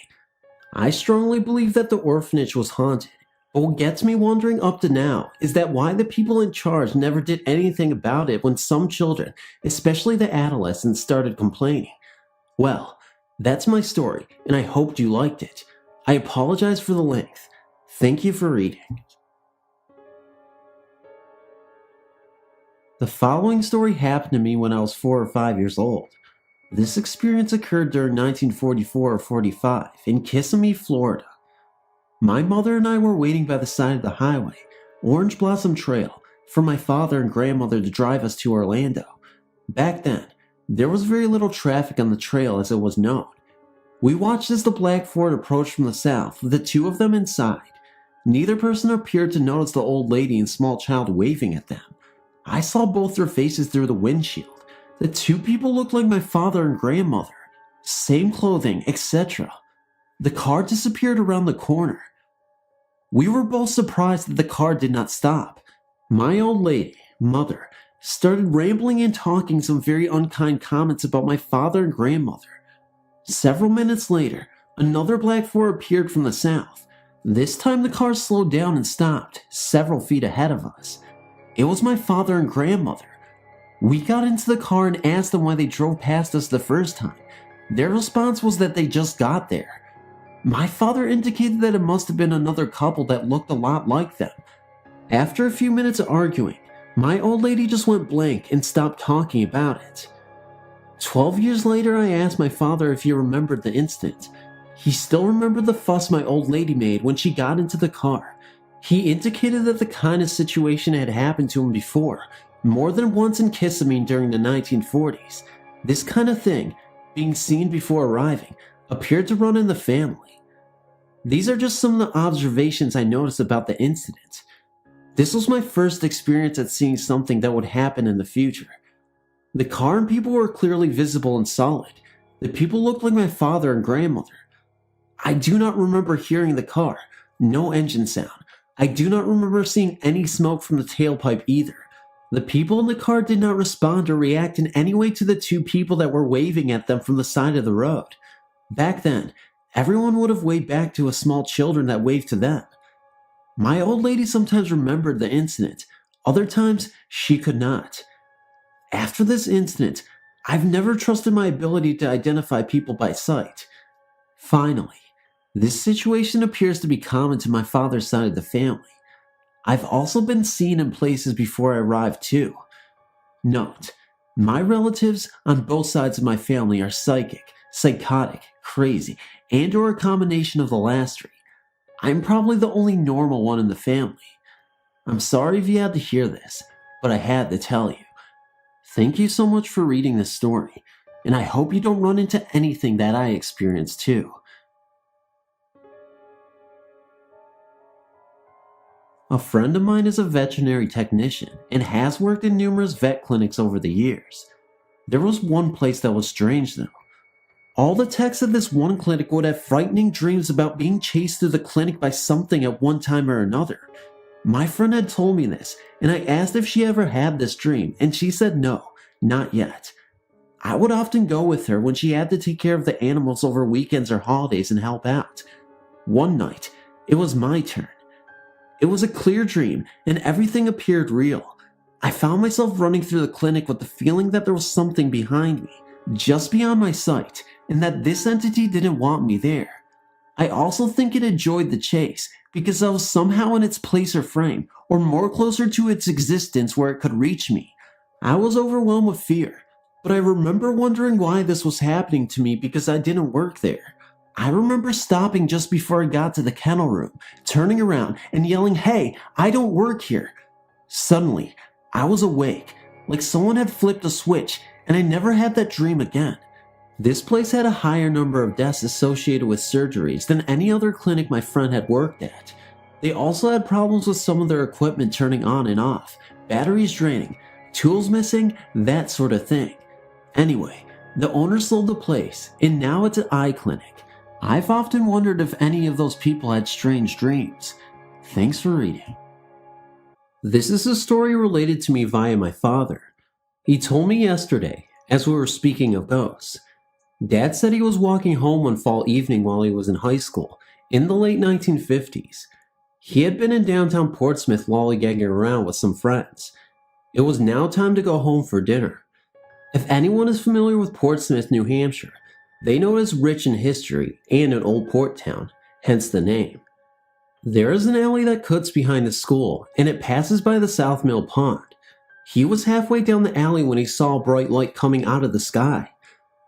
I strongly believe that the orphanage was haunted. But what gets me wondering up to now is that why the people in charge never did anything about it when some children, especially the adolescents, started complaining. Well, that's my story, and I hoped you liked it. I apologize for the length. Thank you for reading. The following story happened to me when I was 4 or 5 years old. This experience occurred during 1944 or 45 in Kissimmee, Florida. My mother and I were waiting by the side of the highway, Orange Blossom Trail, for my father and grandmother to drive us to Orlando. Back then, there was very little traffic on the trail as it was known. We watched as the black Ford approached from the south, with the two of them inside. Neither person appeared to notice the old lady and small child waving at them. I saw both their faces through the windshield. The two people looked like my father and grandmother. Same clothing, etc. The car disappeared around the corner. We were both surprised that the car did not stop. My old lady, mother, started rambling and talking some very unkind comments about my father and grandmother. Several minutes later, another black Ford appeared from the south. This time the car slowed down and stopped, several feet ahead of us. It was my father and grandmother. We got into the car and asked them why they drove past us the first time. Their response was that they just got there. My father indicated that it must have been another couple that looked a lot like them. After a few minutes of arguing, my old lady just went blank and stopped talking about it. 12 years later, I asked my father if he remembered the incident. He still remembered the fuss my old lady made when she got into the car. He indicated that the kind of situation had happened to him before, more than once in Kissimmee during the 1940s. This kind of thing, being seen before arriving, appeared to run in the family. These are just some of the observations I noticed about the incident. This was my first experience at seeing something that would happen in the future. The car and people were clearly visible and solid. The people looked like my father and grandmother. I do not remember hearing the car, no engine sound. I do not remember seeing any smoke from the tailpipe either. The people in the car did not respond or react in any way to the two people that were waving at them from the side of the road. Back then, everyone would have waved back to small children that waved to them. My old lady sometimes remembered the incident, other times she could not. After this incident, I've never trusted my ability to identify people by sight. Finally, this situation appears to be common to my father's side of the family. I've also been seen in places before I arrived too. Note, my relatives on both sides of my family are psychic, psychotic, crazy, and or a combination of the last three. I'm probably the only normal one in the family. I'm sorry if you had to hear this, but I had to tell you. Thank you so much for reading this story, and I hope you don't run into anything that I experienced too. A friend of mine is a veterinary technician and has worked in numerous vet clinics over the years. There was one place that was strange though. All the techs at this one clinic would have frightening dreams about being chased through the clinic by something at one time or another. My friend had told me this, and I asked if she ever had this dream, and she said no, not yet. I would often go with her when she had to take care of the animals over weekends or holidays and help out. One night, it was my turn. It was a clear dream, and everything appeared real. I found myself running through the clinic with the feeling that there was something behind me, just beyond my sight, and that this entity didn't want me there. I also think it enjoyed the chase, because I was somehow in its place or frame, or more closer to its existence where it could reach me. I was overwhelmed with fear, but I remember wondering why this was happening to me because I didn't work there. I remember stopping just before I got to the kennel room, turning around and yelling, "Hey, I don't work here." Suddenly, I was awake, like someone had flipped a switch, and I never had that dream again. This place had a higher number of deaths associated with surgeries than any other clinic my friend had worked at. They also had problems with some of their equipment turning on and off, batteries draining, tools missing, that sort of thing. Anyway, the owner sold the place, and now it's an eye clinic. I've often wondered if any of those people had strange dreams. Thanks for reading. This is a story related to me via my father. He told me yesterday, as we were speaking of ghosts. Dad said he was walking home one fall evening while he was in high school, in the late 1950s. He had been in downtown Portsmouth lollygagging around with some friends. It was now time to go home for dinner. If anyone is familiar with Portsmouth, New Hampshire, they know it is rich in history and an old port town, hence the name. There is an alley that cuts behind the school, and it passes by the South Mill Pond. He was halfway down the alley when he saw a bright light coming out of the sky.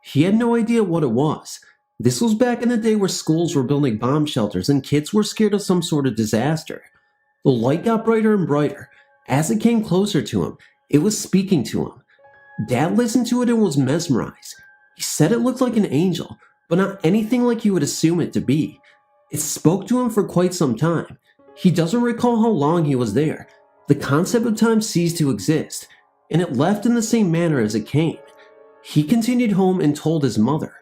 He had no idea what it was. This was back in the day where schools were building bomb shelters and kids were scared of some sort of disaster. The light got brighter and brighter. As it came closer to him, it was speaking to him. Dad listened to it and was mesmerized. He said it looked like an angel, but not anything like you would assume it to be. It spoke to him for quite some time. He doesn't recall how long he was there. The concept of time ceased to exist, and it left in the same manner as it came. He continued home and told his mother.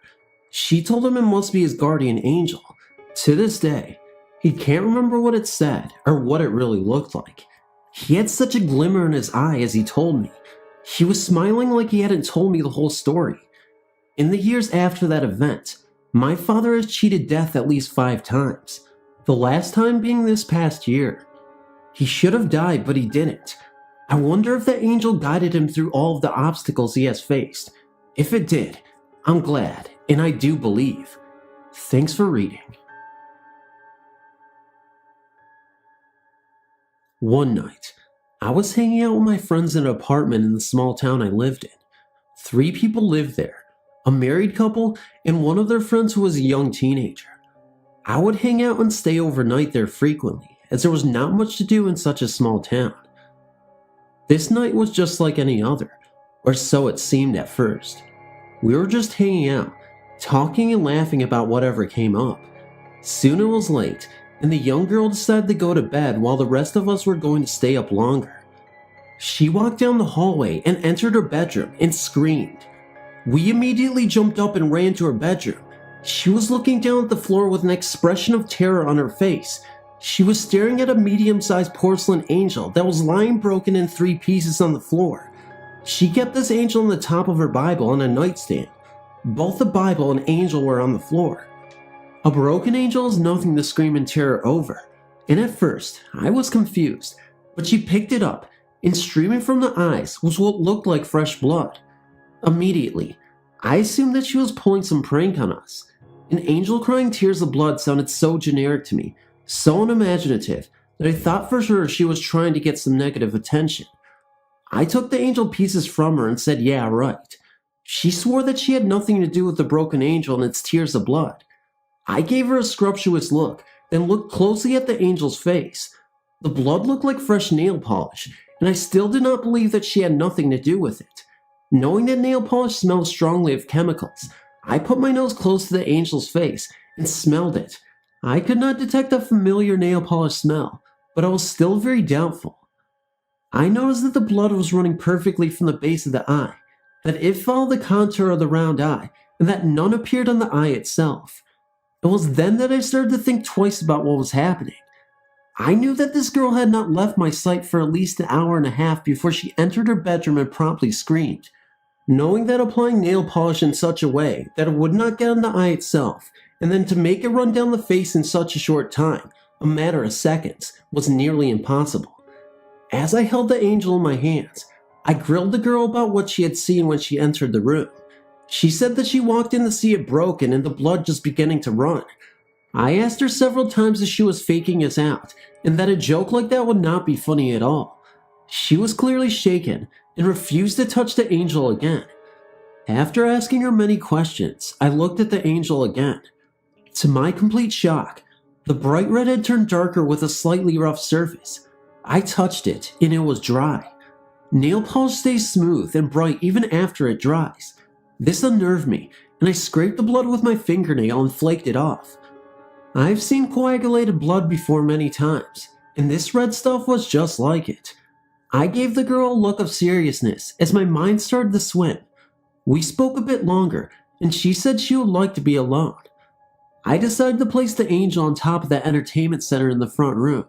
She told him it must be his guardian angel. To this day, he can't remember what it said or what it really looked like. He had such a glimmer in his eye as he told me. He was smiling like he hadn't told me the whole story. In the years after that event, my father has cheated death at least 5 times, the last time being this past year. He should have died, but he didn't. I wonder if the angel guided him through all of the obstacles he has faced. If it did, I'm glad, and I do believe. Thanks for reading. One night, I was hanging out with my friends in an apartment in the small town I lived in. 3 people lived there, a married couple and one of their friends who was a young teenager. I would hang out and stay overnight there frequently, as there was not much to do in such a small town. This night was just like any other, or so it seemed at first. We were just hanging out, talking and laughing about whatever came up. Soon it was late, and the young girl decided to go to bed while the rest of us were going to stay up longer. She walked down the hallway and entered her bedroom and screamed. We immediately jumped up and ran to her bedroom. She was looking down at the floor with an expression of terror on her face. She was staring at a medium-sized porcelain angel that was lying broken in 3 pieces on the floor. She kept this angel on the top of her Bible on a nightstand. Both the Bible and angel were on the floor. A broken angel is nothing to scream in terror over, and at first I was confused, but she picked it up, and streaming from the eyes was what looked like fresh blood. Immediately, I assumed that she was pulling some prank on us. An angel crying tears of blood sounded so generic to me, so unimaginative, that I thought for sure she was trying to get some negative attention. I took the angel pieces from her and said, yeah, right. She swore that she had nothing to do with the broken angel and its tears of blood. I gave her a scrumptious look, then looked closely at the angel's face. The blood looked like fresh nail polish, and I still did not believe that she had nothing to do with it. Knowing that nail polish smells strongly of chemicals, I put my nose close to the angel's face and smelled it. I could not detect a familiar nail polish smell, but I was still very doubtful. I noticed that the blood was running perfectly from the base of the eye, that it followed the contour of the round eye, and that none appeared on the eye itself. It was then that I started to think twice about what was happening. I knew that this girl had not left my sight for at least an hour and a half before she entered her bedroom and promptly screamed. Knowing that applying nail polish in such a way that it would not get on the eye itself, and then to make it run down the face in such a short time, a matter of seconds, was nearly impossible. As I held the angel in my hands, I grilled the girl about what she had seen when she entered the room. She said that she walked in to see it broken and the blood just beginning to run. I asked her several times if she was faking us out, and that a joke like that would not be funny at all. She was clearly shaken and refused to touch the angel again. After asking her many questions, I looked at the angel again. To my complete shock, the bright red had turned darker with a slightly rough surface. I touched it, and it was dry. Nail polish stays smooth and bright even after it dries. This unnerved me, and I scraped the blood with my fingernail and flaked it off. I've seen coagulated blood before many times, and this red stuff was just like it. I gave the girl a look of seriousness as my mind started to swim. We spoke a bit longer, and she said she would like to be alone. I decided to place the angel on top of the entertainment center in the front room.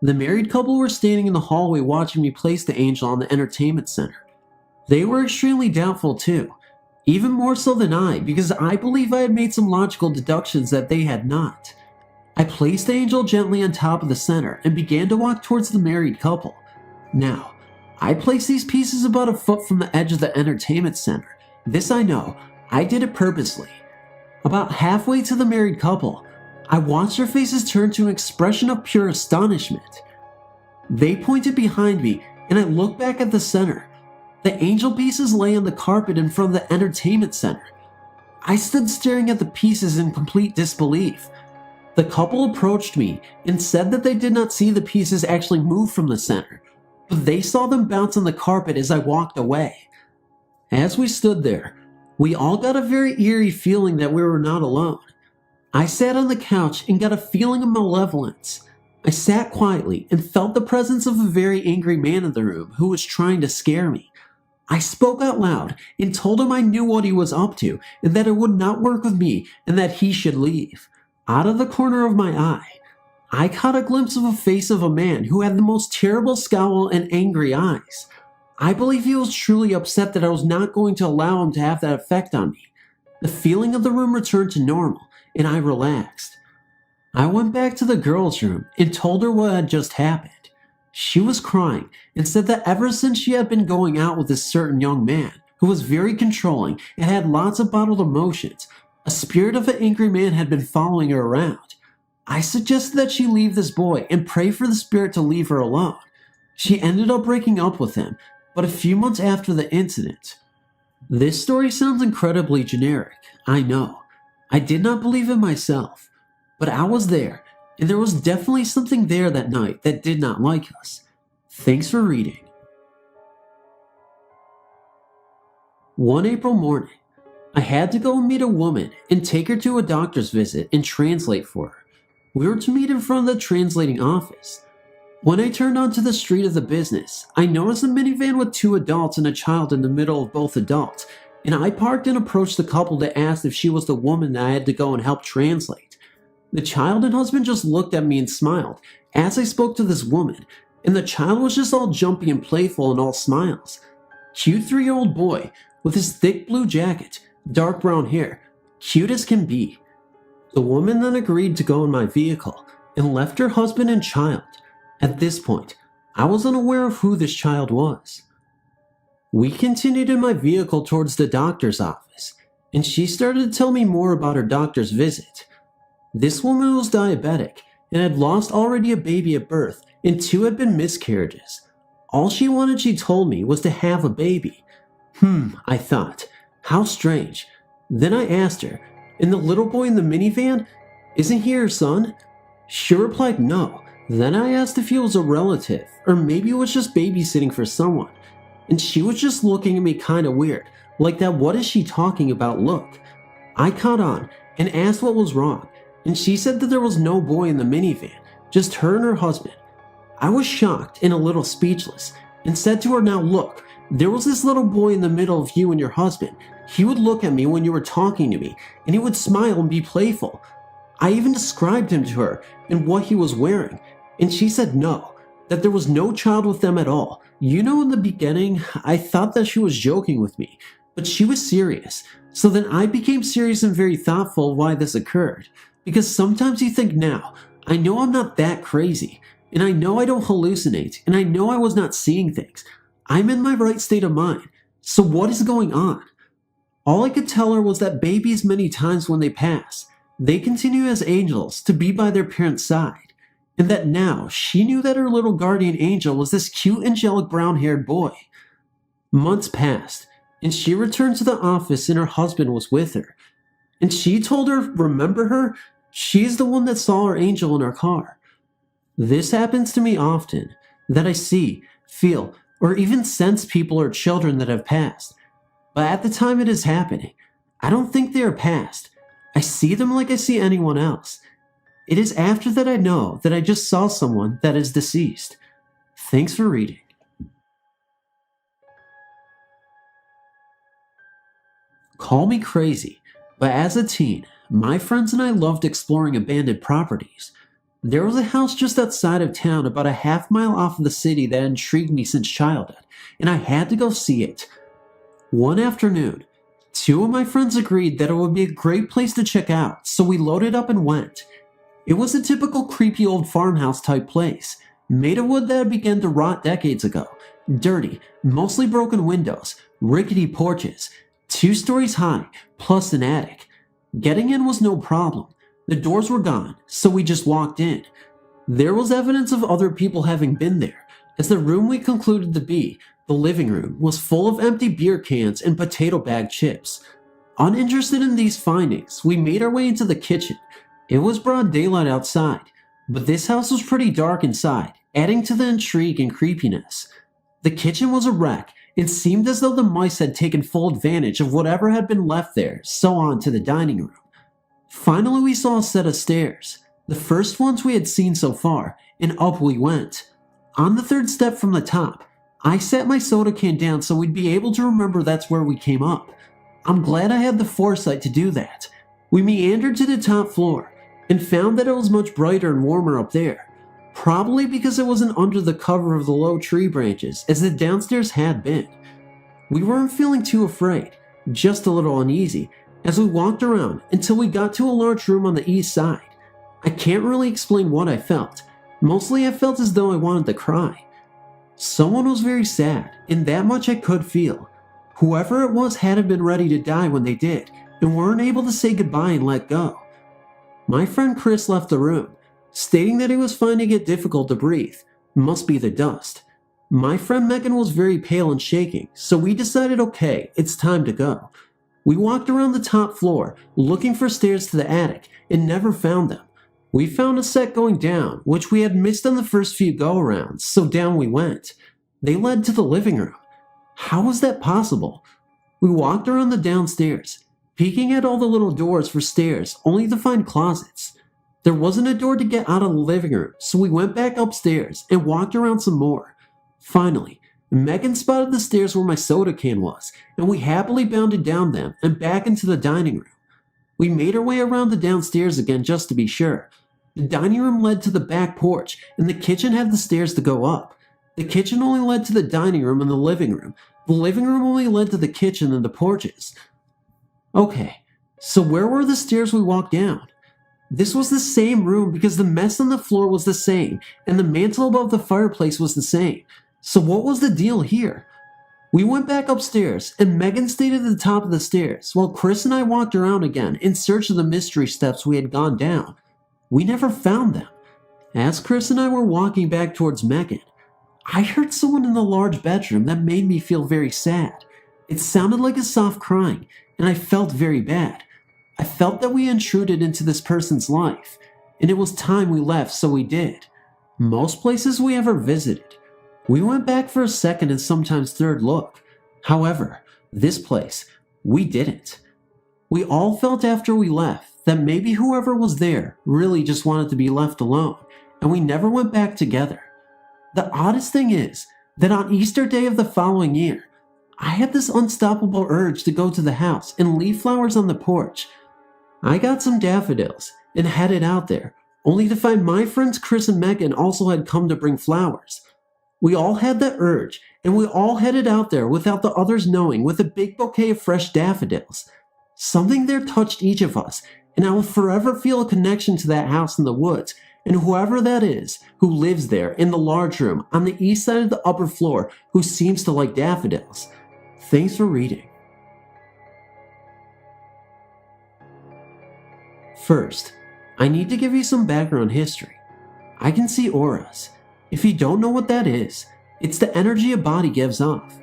The married couple were standing in the hallway watching me place the angel on the entertainment center. They were extremely doubtful too, even more so than I, because I believe I had made some logical deductions that they had not. I placed the angel gently on top of the center and began to walk towards the married couple. Now, I placed these pieces about a foot from the edge of the entertainment center. This I know, I did it purposely. About halfway to the married couple, I watched their faces turn to an expression of pure astonishment. They pointed behind me, and I looked back at the center. The angel pieces lay on the carpet in front of the entertainment center. I stood staring at the pieces in complete disbelief. The couple approached me and said that they did not see the pieces actually move from the center, but they saw them bounce on the carpet as I walked away. As we stood there, we all got a very eerie feeling that we were not alone. I sat on the couch and got a feeling of malevolence. I sat quietly and felt the presence of a very angry man in the room who was trying to scare me. I spoke out loud and told him I knew what he was up to and that it would not work with me and that he should leave. Out of the corner of my eye, I caught a glimpse of a face of a man who had the most terrible scowl and angry eyes. I believe he was truly upset that I was not going to allow him to have that effect on me. The feeling of the room returned to normal, and I relaxed. I went back to the girl's room and told her what had just happened. She was crying and said that ever since she had been going out with this certain young man, who was very controlling and had lots of bottled emotions, a spirit of an angry man had been following her around. I suggested that she leave this boy and pray for the spirit to leave her alone. She ended up breaking up with him, but a few months after the incident. This story sounds incredibly generic, I know. I did not believe it myself, but I was there, and there was definitely something there that night that did not like us. Thanks for reading. One April morning, I had to go and meet a woman and take her to a doctor's visit and translate for her. We were to meet in front of the translating office. When I turned onto the street of the business, I noticed a minivan with 2 adults and a child in the middle of both adults, and I parked and approached the couple to ask if she was the woman that I had to go and help translate. The child and husband just looked at me and smiled as I spoke to this woman, and the child was just all jumpy and playful and all smiles. Cute 3-year-old boy with his thick blue jacket, dark brown hair, cute as can be. The woman then agreed to go in my vehicle and left her husband and child. At this point, I was unaware of who this child was. We continued in my vehicle towards the doctor's office, and she started to tell me more about her doctor's visit. This woman was diabetic and had lost already a baby at birth, and 2 had been miscarriages. All she wanted, she told me, was to have a baby. I thought, how strange. Then I asked her, and the little boy in the minivan, isn't he her son? She replied no. Then I asked if he was a relative, or maybe it was just babysitting for someone. And she was just looking at me kinda weird, like that what is she talking about look. I caught on, and asked what was wrong, and she said that there was no boy in the minivan, just her and her husband. I was shocked and a little speechless and said to her, "Now look, there was this little boy in the middle of you and your husband. He would look at me when you were talking to me and he would smile and be playful. I even described him to her and what he was wearing, and she said no, that there was no child with them at all. You know, in the beginning, I thought that she was joking with me, but she was serious. So then I became serious and very thoughtful why this occurred. Because sometimes you think, now, I know I'm not that crazy, and I know I don't hallucinate, and I know I was not seeing things. I'm in my right state of mind. So what is going on?" All I could tell her was that babies many times when they pass, they continue as angels to be by their parents' side, and that now she knew that her little guardian angel was this cute angelic brown-haired boy. Months passed, and she returned to the office and her husband was with her. And she told her, "Remember her? She's the one that saw her angel in our car." This happens to me often, that I see, feel, or even sense people or children that have passed. But at the time it is happening, I don't think they are past. I see them like I see anyone else. It is after that I know that I just saw someone that is deceased. Thanks for reading. Call me crazy, but as a teen, my friends and I loved exploring abandoned properties. There was a house just outside of town about a half-mile off of the city that intrigued me since childhood, and I had to go see it. One afternoon, two of my friends agreed that it would be a great place to check out, so we loaded up and went. It was a typical creepy old farmhouse type place, made of wood that had begun to rot decades ago, dirty, mostly broken windows, rickety porches, 2 stories high, plus an attic. Getting in was no problem. The doors were gone, so we just walked in. There was evidence of other people having been there, as the room we concluded to be, the living room, was full of empty beer cans and potato bag chips. Uninterested in these findings, we made our way into the kitchen. It was broad daylight outside, but this house was pretty dark inside, adding to the intrigue and creepiness. The kitchen was a wreck. It seemed as though the mice had taken full advantage of whatever had been left there, so on to the dining room. Finally, we saw a set of stairs, the first ones we had seen so far, and up we went. On the 3rd step from the top, I set my soda can down so we'd be able to remember that's where we came up. I'm glad I had the foresight to do that. We meandered to the top floor, and found that it was much brighter and warmer up there. Probably because it wasn't under the cover of the low tree branches as the downstairs had been. We weren't feeling too afraid, just a little uneasy, as we walked around until we got to a large room on the east side. I can't really explain what I felt. Mostly I felt as though I wanted to cry. Someone was very sad, and that much I could feel. Whoever it was hadn't been ready to die when they did, and weren't able to say goodbye and let go. My friend Chris left the room, stating that he was finding it difficult to breathe. Must be the dust. My friend Megan was very pale and shaking, so we decided, okay, it's time to go. We walked around the top floor, looking for stairs to the attic, and never found them. We found a set going down, which we had missed on the first few go-arounds, so down we went. They led to the living room. How was that possible? We walked around the downstairs, peeking at all the little doors for stairs, only to find closets. There wasn't a door to get out of the living room, so we went back upstairs and walked around some more. Finally, Megan spotted the stairs where my soda can was, and we happily bounded down them and back into the dining room. We made our way around the downstairs again just to be sure. The dining room led to the back porch, and the kitchen had the stairs to go up. The kitchen only led to the dining room and the living room. The living room only led to the kitchen and the porches. Okay, so where were the stairs we walked down? This was the same room because the mess on the floor was the same, and the mantle above the fireplace was the same. So what was the deal here? We went back upstairs, and Megan stayed at the top of the stairs, while Chris and I walked around again in search of the mystery steps we had gone down. We never found them. As Chris and I were walking back towards Megan, I heard someone in the large bedroom that made me feel very sad. It sounded like a soft crying, and I felt very bad. I felt that we intruded into this person's life, and it was time we left, so we did. Most places we ever visited, we went back for a second and sometimes third look. However, this place, we didn't. We all felt after we left that maybe whoever was there really just wanted to be left alone, and we never went back together. The oddest thing is that on Easter Day of the following year, I had this unstoppable urge to go to the house and leave flowers on the porch. I got some daffodils and headed out there, only to find my friends Chris and Megan also had come to bring flowers. We all had that urge, and we all headed out there without the others knowing with a big bouquet of fresh daffodils. Something there touched each of us, and I will forever feel a connection to that house in the woods, and whoever that is who lives there in the large room on the east side of the upper floor who seems to like daffodils. Thanks for reading. First, I need to give you some background history. I can see auras. If you don't know what that is, it's the energy a body gives off.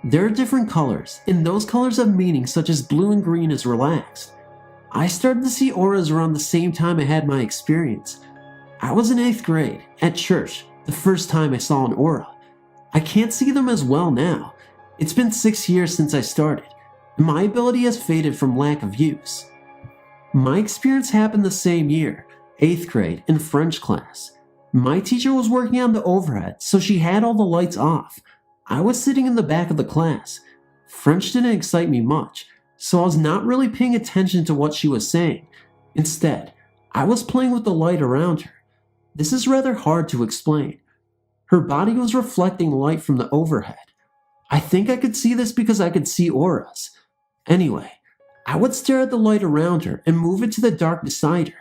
There are different colors, and those colors have meanings such as blue and green is relaxed. I started to see auras around the same time I had my experience. I was in 8th grade, at church, the first time I saw an aura. I can't see them as well now. It's been 6 years since I started, and my ability has faded from lack of use. My experience happened the same year, 8th grade, in French class. My teacher was working on the overhead, so she had all the lights off. I was sitting in the back of the class. French didn't excite me much, so I was not really paying attention to what she was saying. Instead, I was playing with the light around her. This is rather hard to explain. Her body was reflecting light from the overhead. I think I could see this because I could see auras. Anyway, I would stare at the light around her and move it to the dark beside her.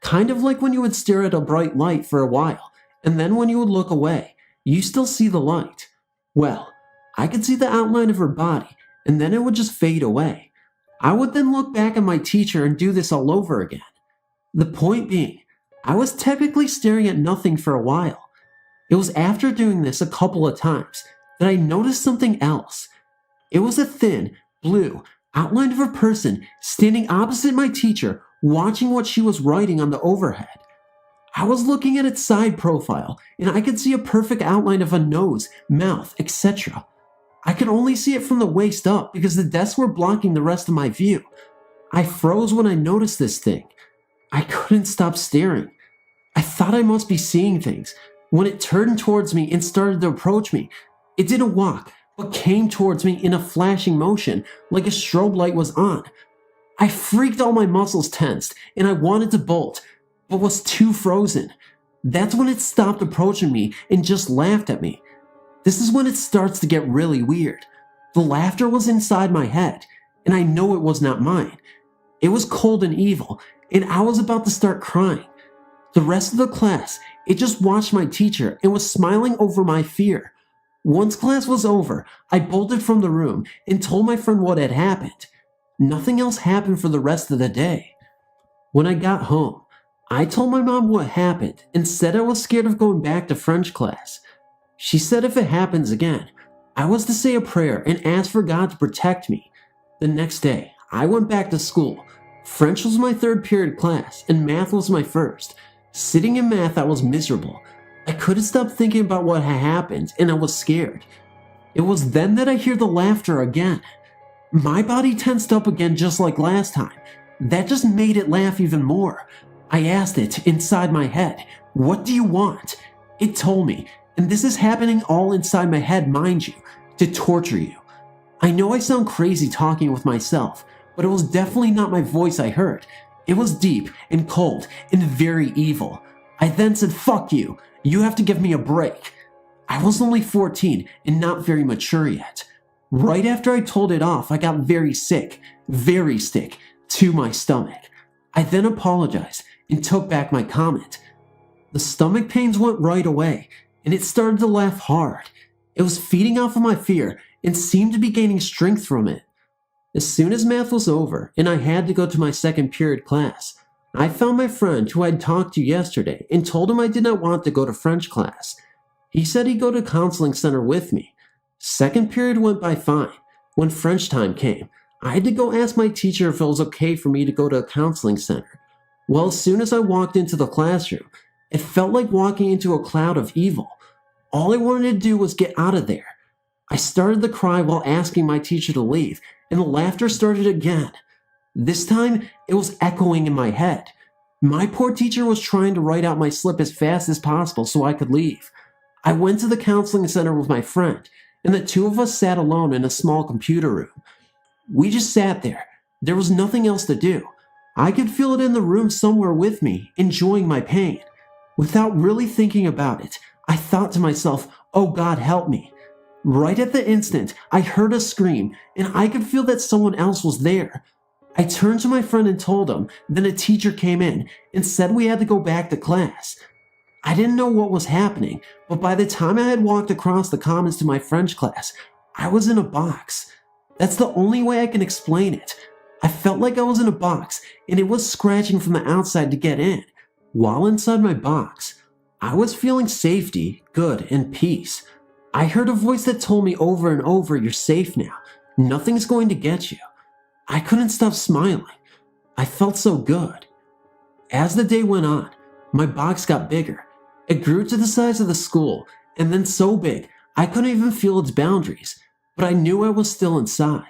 Kind of like when you would stare at a bright light for a while, and then when you would look away, you still see the light. Well, I could see the outline of her body, and then it would just fade away. I would then look back at my teacher and do this all over again. The point being, I was technically staring at nothing for a while. It was after doing this a couple of times that I noticed something else. It was a thin, blue outline of a person standing opposite my teacher, watching what she was writing on the overhead. I was looking at its side profile, and I could see a perfect outline of a nose, mouth, etc. I could only see it from the waist up because the desks were blocking the rest of my view. I froze when I noticed this thing. I couldn't stop staring. I thought I must be seeing things. When it turned towards me and started to approach me, it didn't walk, but came towards me in a flashing motion, like a strobe light was on. I freaked, all my muscles tensed, and I wanted to bolt, but was too frozen. That's when it stopped approaching me and just laughed at me. This is when it starts to get really weird. The laughter was inside my head, and I know it was not mine. It was cold and evil, and I was about to start crying. The rest of the class, it just watched my teacher and was smiling over my fear. Once class was over, I bolted from the room and told my friend what had happened. Nothing else happened for the rest of the day. When I got home, I told my mom what happened and said I was scared of going back to French class. She said if it happens again, I was to say a prayer and ask for God to protect me. The next day, I went back to school. French was my 3rd period class and math was my 1st. Sitting in math, I was miserable. I couldn't stop thinking about what had happened and I was scared. It was then that I hear the laughter again. My body tensed up again just like last time. That just made it laugh even more. I asked it inside my head, "What do you want?" It told me, and this is happening all inside my head, mind you, to torture you. I know I sound crazy talking with myself, but it was definitely not my voice I heard. It was deep and cold and very evil. I then said, "Fuck you. You have to give me a break." I was only 14 and not very mature yet. Right after I told it off, I got very sick to my stomach. I then apologized and took back my comment. The stomach pains went right away, and it started to laugh hard. It was feeding off of my fear and seemed to be gaining strength from it. As soon as math was over and I had to go to my 2nd period class, I found my friend who I'd talked to yesterday and told him I did not want to go to French class. He said he'd go to counseling center with me. 2nd period went by fine. When French time came, I had to go ask my teacher if it was okay for me to go to a counseling center. Well, as soon as I walked into the classroom, it felt like walking into a cloud of evil. All I wanted to do was get out of there. I started to cry while asking my teacher to leave, and the laughter started again. This time, it was echoing in my head. My poor teacher was trying to write out my slip as fast as possible so I could leave. I went to the counseling center with my friend, and the two of us sat alone in a small computer room. We just sat there. There was nothing else to do. I could feel it in the room somewhere with me, enjoying my pain. Without really thinking about it, I thought to myself, oh God, help me. Right at the instant, I heard a scream, and I could feel that someone else was there. I turned to my friend and told him, then a teacher came in and said we had to go back to class. I didn't know what was happening, but by the time I had walked across the commons to my French class, I was in a box. That's the only way I can explain it. I felt like I was in a box, and it was scratching from the outside to get in. While inside my box, I was feeling safety, good, and peace. I heard a voice that told me over and over, you're safe now. Nothing's going to get you. I couldn't stop smiling. I felt so good. As the day went on, my box got bigger. It grew to the size of the school, and then so big, I couldn't even feel its boundaries, but I knew I was still inside.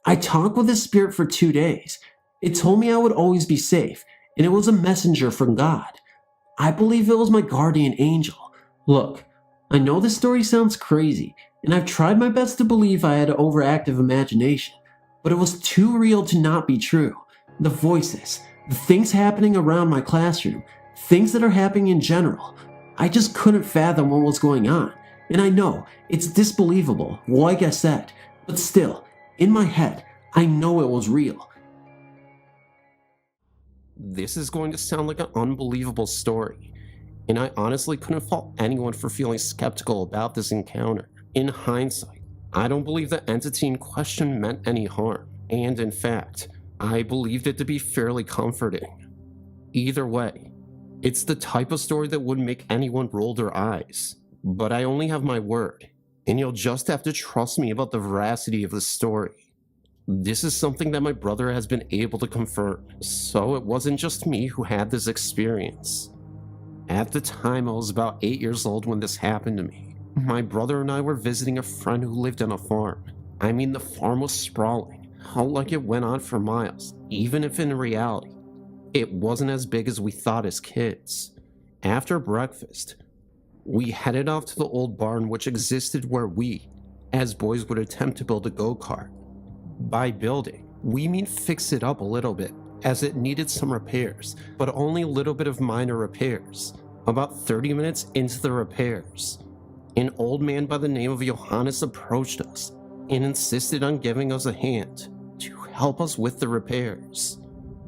I talked with the spirit for 2 days. It told me I would always be safe, and it was a messenger from God. I believe it was my guardian angel. Look, I know this story sounds crazy, and I've tried my best to believe I had an overactive imagination, but it was too real to not be true. The voices, the things happening around my classroom, things that are happening in general. I just couldn't fathom what was going on, and I know it's disbelievable, like I said, but still, in my head, I know it was real. This is going to sound like an unbelievable story, and I honestly couldn't fault anyone for feeling skeptical about this encounter. In hindsight, I don't believe the entity in question meant any harm, and in fact, I believed it to be fairly comforting. Either way, it's the type of story that would make anyone roll their eyes, but I only have my word, and you'll just have to trust me about the veracity of the story. This is something that my brother has been able to confirm, so it wasn't just me who had this experience. At the time, I was about 8 years old when this happened to me. My brother and I were visiting a friend who lived on a farm. I mean, the farm was sprawling, out like it went on for miles, even if in reality, it wasn't as big as we thought as kids. After breakfast, we headed off to the old barn which existed where we, as boys, would attempt to build a go-kart. By building, we mean fix it up a little bit, as it needed some repairs, but only a little bit of minor repairs. About 30 minutes into the repairs, an old man by the name of Johannes approached us and insisted on giving us a hand to help us with the repairs.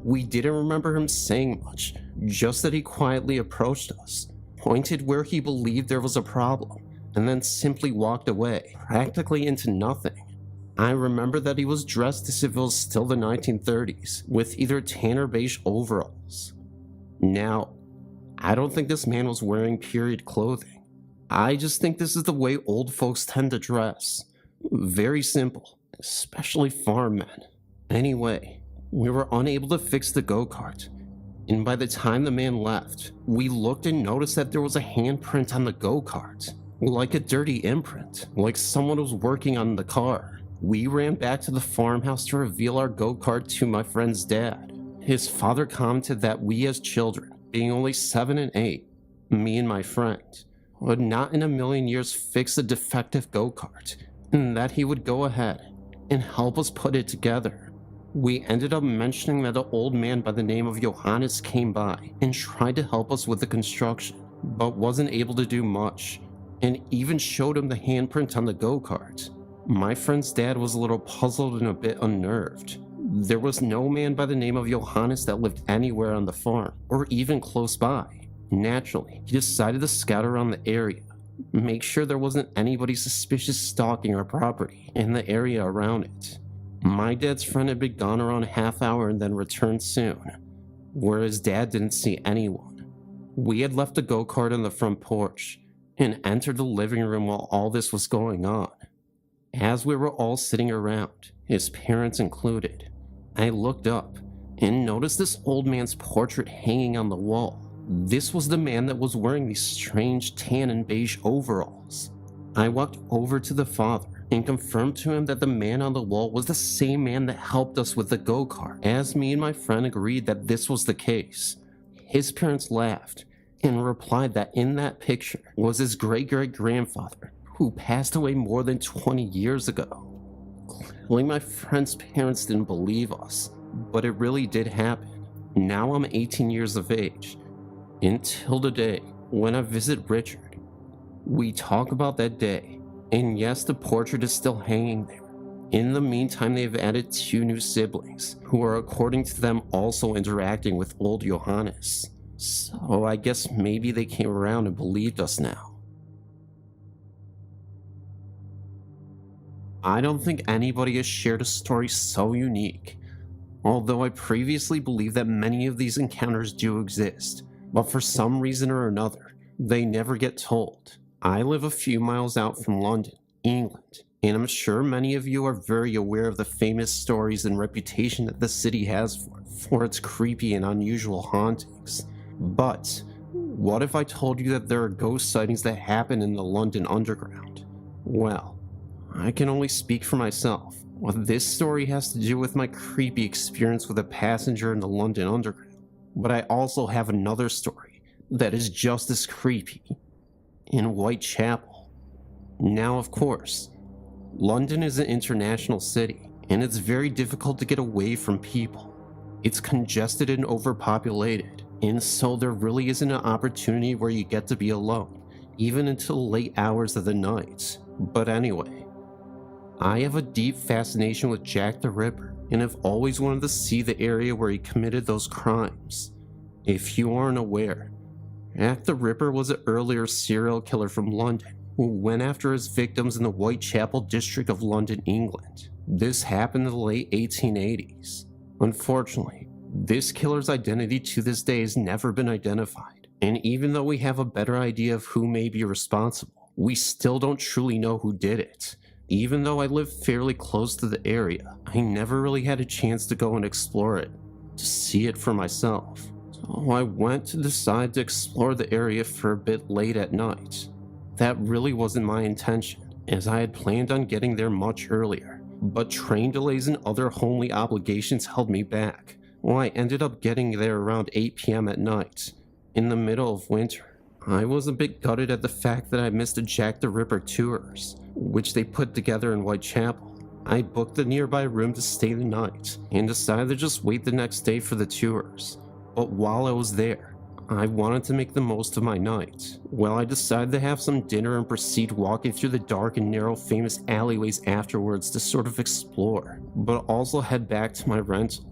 We didn't remember him saying much, just that he quietly approached us, pointed where he believed there was a problem, and then simply walked away, practically into nothing. I remember that he was dressed as if it was still the 1930s, with either tan or beige overalls. Now, I don't think this man was wearing period clothing. I just think this is the way old folks tend to dress. Very simple, especially farm men. Anyway, we were unable to fix the go-kart, and by the time the man left, we looked and noticed that there was a handprint on the go-kart, like a dirty imprint, like someone was working on the car. We ran back to the farmhouse to reveal our go-kart to my friend's dad. His father commented that we as children, being only 7 and 8, me and my friend, would not in a million years fix a defective go-kart, and that he would go ahead and help us put it together. We ended up mentioning that an old man by the name of Johannes came by and tried to help us with the construction, but wasn't able to do much, and even showed him the handprint on the go-kart. My friend's dad was a little puzzled and a bit unnerved. There was no man by the name of Johannes that lived anywhere on the farm, or even close by. Naturally, he decided to scout around the area, make sure there wasn't anybody suspicious stalking our property and the area around it. My dad's friend had been gone around a half hour and then returned soon, whereas Dad didn't see anyone. We had left the go-kart on the front porch and entered the living room while all this was going on. As we were all sitting around, his parents included, I looked up and noticed this old man's portrait hanging on the wall. This was the man that was wearing these strange tan and beige overalls. I walked over to the father and confirmed to him that the man on the wall was the same man that helped us with the go-kart. As me and my friend agreed that this was the case, his parents laughed and replied that in that picture was his great-great-grandfather, who passed away more than 20 years ago. Clearly my friend's parents didn't believe us, but it really did happen. Now I'm 18 years of age. Until the day when I visit Richard, we talk about that day, and yes, the portrait is still hanging there. In the meantime, they've added 2 new siblings, who are according to them also interacting with old Johannes. So I guess maybe they came around and believed us now. I don't think anybody has shared a story so unique, although I previously believed that many of these encounters do exist, but for some reason or another, they never get told. I live a few miles out from London, England, and I'm sure many of you are very aware of the famous stories and reputation that the city has for its creepy and unusual hauntings. But what if I told you that there are ghost sightings that happen in the London Underground? Well, I can only speak for myself. What this story has to do with my creepy experience with a passenger in the London Underground. But I also have another story that is just as creepy, in Whitechapel. Now, of course, London is an international city, and it's very difficult to get away from people. It's congested and overpopulated, and so there really isn't an opportunity where you get to be alone, even until late hours of the night. But anyway, I have a deep fascination with Jack the Ripper, and have always wanted to see the area where he committed those crimes. If you aren't aware, Jack the Ripper was an earlier serial killer from London who went after his victims in the Whitechapel district of London, England. This happened in the late 1880s. Unfortunately, this killer's identity to this day has never been identified, and even though we have a better idea of who may be responsible, we still don't truly know who did it. Even though I live fairly close to the area, I never really had a chance to go and explore it, to see it for myself. So I went to decide to explore the area for a bit late at night. That really wasn't my intention, as I had planned on getting there much earlier, but train delays and other homely obligations held me back. Well, I ended up getting there around 8 p.m. at night, in the middle of winter. I was a bit gutted at the fact that I missed the Jack the Ripper tours, which they put together in Whitechapel. I booked a nearby room to stay the night, and decided to just wait the next day for the tours. But while I was there, I wanted to make the most of my night. Well, I decided to have some dinner and proceed walking through the dark and narrow famous alleyways afterwards to sort of explore, but also head back to my rental.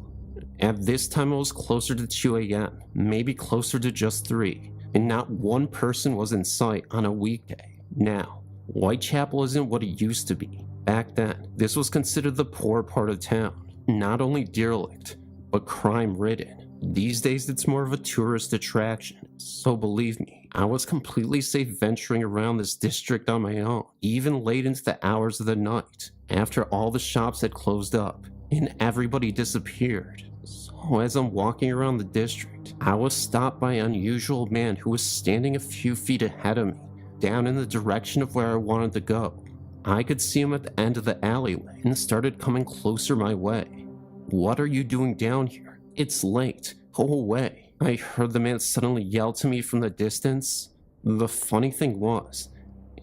At this time it was closer to 2 a.m., maybe closer to just 3, and not one person was in sight on a weekday. Now, Whitechapel isn't what it used to be. Back then, this was considered the poor part of town, not only derelict, but crime-ridden. These days it's more of a tourist attraction, so believe me, I was completely safe venturing around this district on my own, even late into the hours of the night, after all the shops had closed up, and everybody disappeared. So as I'm walking around the district, I was stopped by an unusual man who was standing a few feet ahead of me, down in the direction of where I wanted to go. I could see him at the end of the alleyway, and started coming closer my way. "What are you doing down here? It's late. Go away," I heard the man suddenly yell to me from the distance. The funny thing was,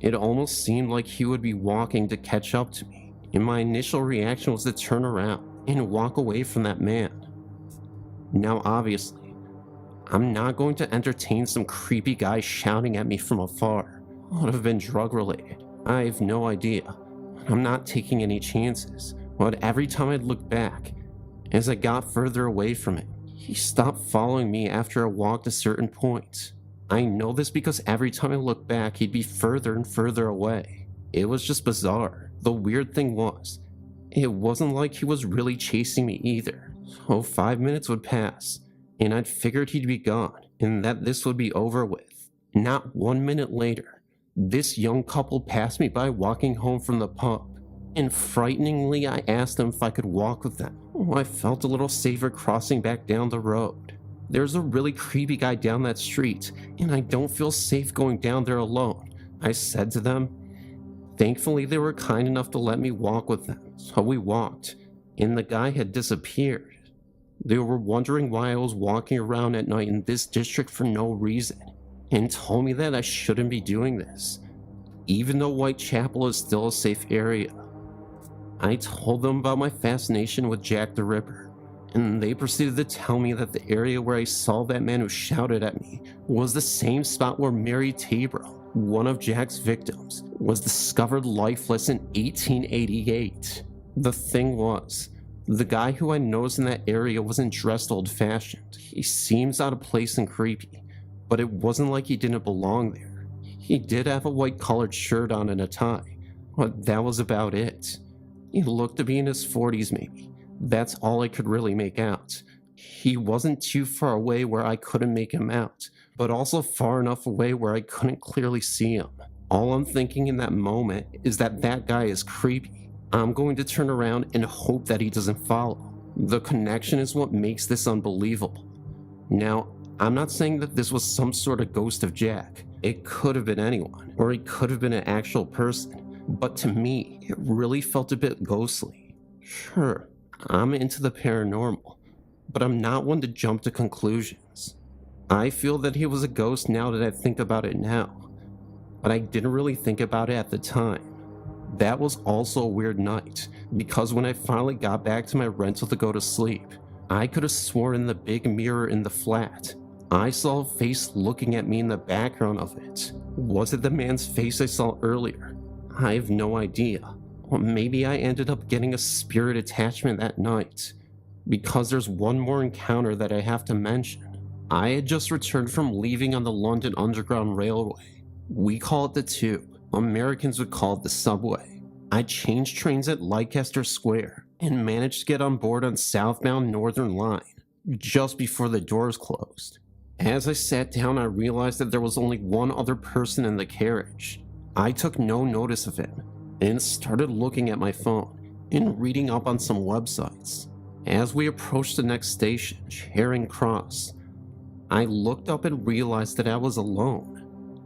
it almost seemed like he would be walking to catch up to me, and my initial reaction was to turn around and walk away from that man. Now obviously, I'm not going to entertain some creepy guy shouting at me from afar. It would have been drug related. I have no idea. I'm not taking any chances. But every time I'd look back, as I got further away from him, he stopped following me after I walked a certain point. I know this because every time I looked back, he'd be further and further away. It was just bizarre. The weird thing was, it wasn't like he was really chasing me either. So 5 minutes would pass, and I'd figured he'd be gone, and that this would be over with. Not 1 minute later, this young couple passed me by walking home from the pub, and frighteningly I asked them if I could walk with them. I felt a little safer crossing back down the road. There's a really creepy guy down that street, and I don't feel safe going down there alone, I said to them. Thankfully, they were kind enough to let me walk with them, so we walked, and the guy had disappeared. They were wondering why I was walking around at night in this district for no reason, and told me that I shouldn't be doing this, even though Whitechapel is still a safe area. I told them about my fascination with Jack the Ripper, and they proceeded to tell me that the area where I saw that man who shouted at me was the same spot where Mary Tabrell, one of Jack's victims, was discovered lifeless in 1888. The thing was, the guy who I noticed in that area wasn't dressed old-fashioned. He seems out of place and creepy, but it wasn't like he didn't belong there. He did have a white collared shirt on and a tie, but that was about it. He looked to be in his 40s maybe. That's all I could really make out. He wasn't too far away where I couldn't make him out, but also far enough away where I couldn't clearly see him. All I'm thinking in that moment is that that guy is creepy. I'm going to turn around and hope that he doesn't follow. The connection is what makes this unbelievable. Now, I'm not saying that this was some sort of ghost of Jack. It could have been anyone, or he could have been an actual person. But to me, it really felt a bit ghostly. Sure, I'm into the paranormal, but I'm not one to jump to conclusions. I feel that he was a ghost now that I think about it now, but I didn't really think about it at the time. That was also a weird night, because when I finally got back to my rental to go to sleep, I could have sworn in the big mirror in the flat, I saw a face looking at me in the background of it. Was it the man's face I saw earlier? I have no idea. Or maybe I ended up getting a spirit attachment that night, because there's one more encounter that I have to mention. I had just returned from leaving on the London Underground Railway. We call it the Tube. Americans would call it the subway. I changed trains at Leicester Square and managed to get on board on southbound Northern Line just before the doors closed. As I sat down, I realized that there was only one other person in the carriage. I took no notice of him and started looking at my phone and reading up on some websites. As we approached the next station, Charing Cross, I looked up and realized that I was alone.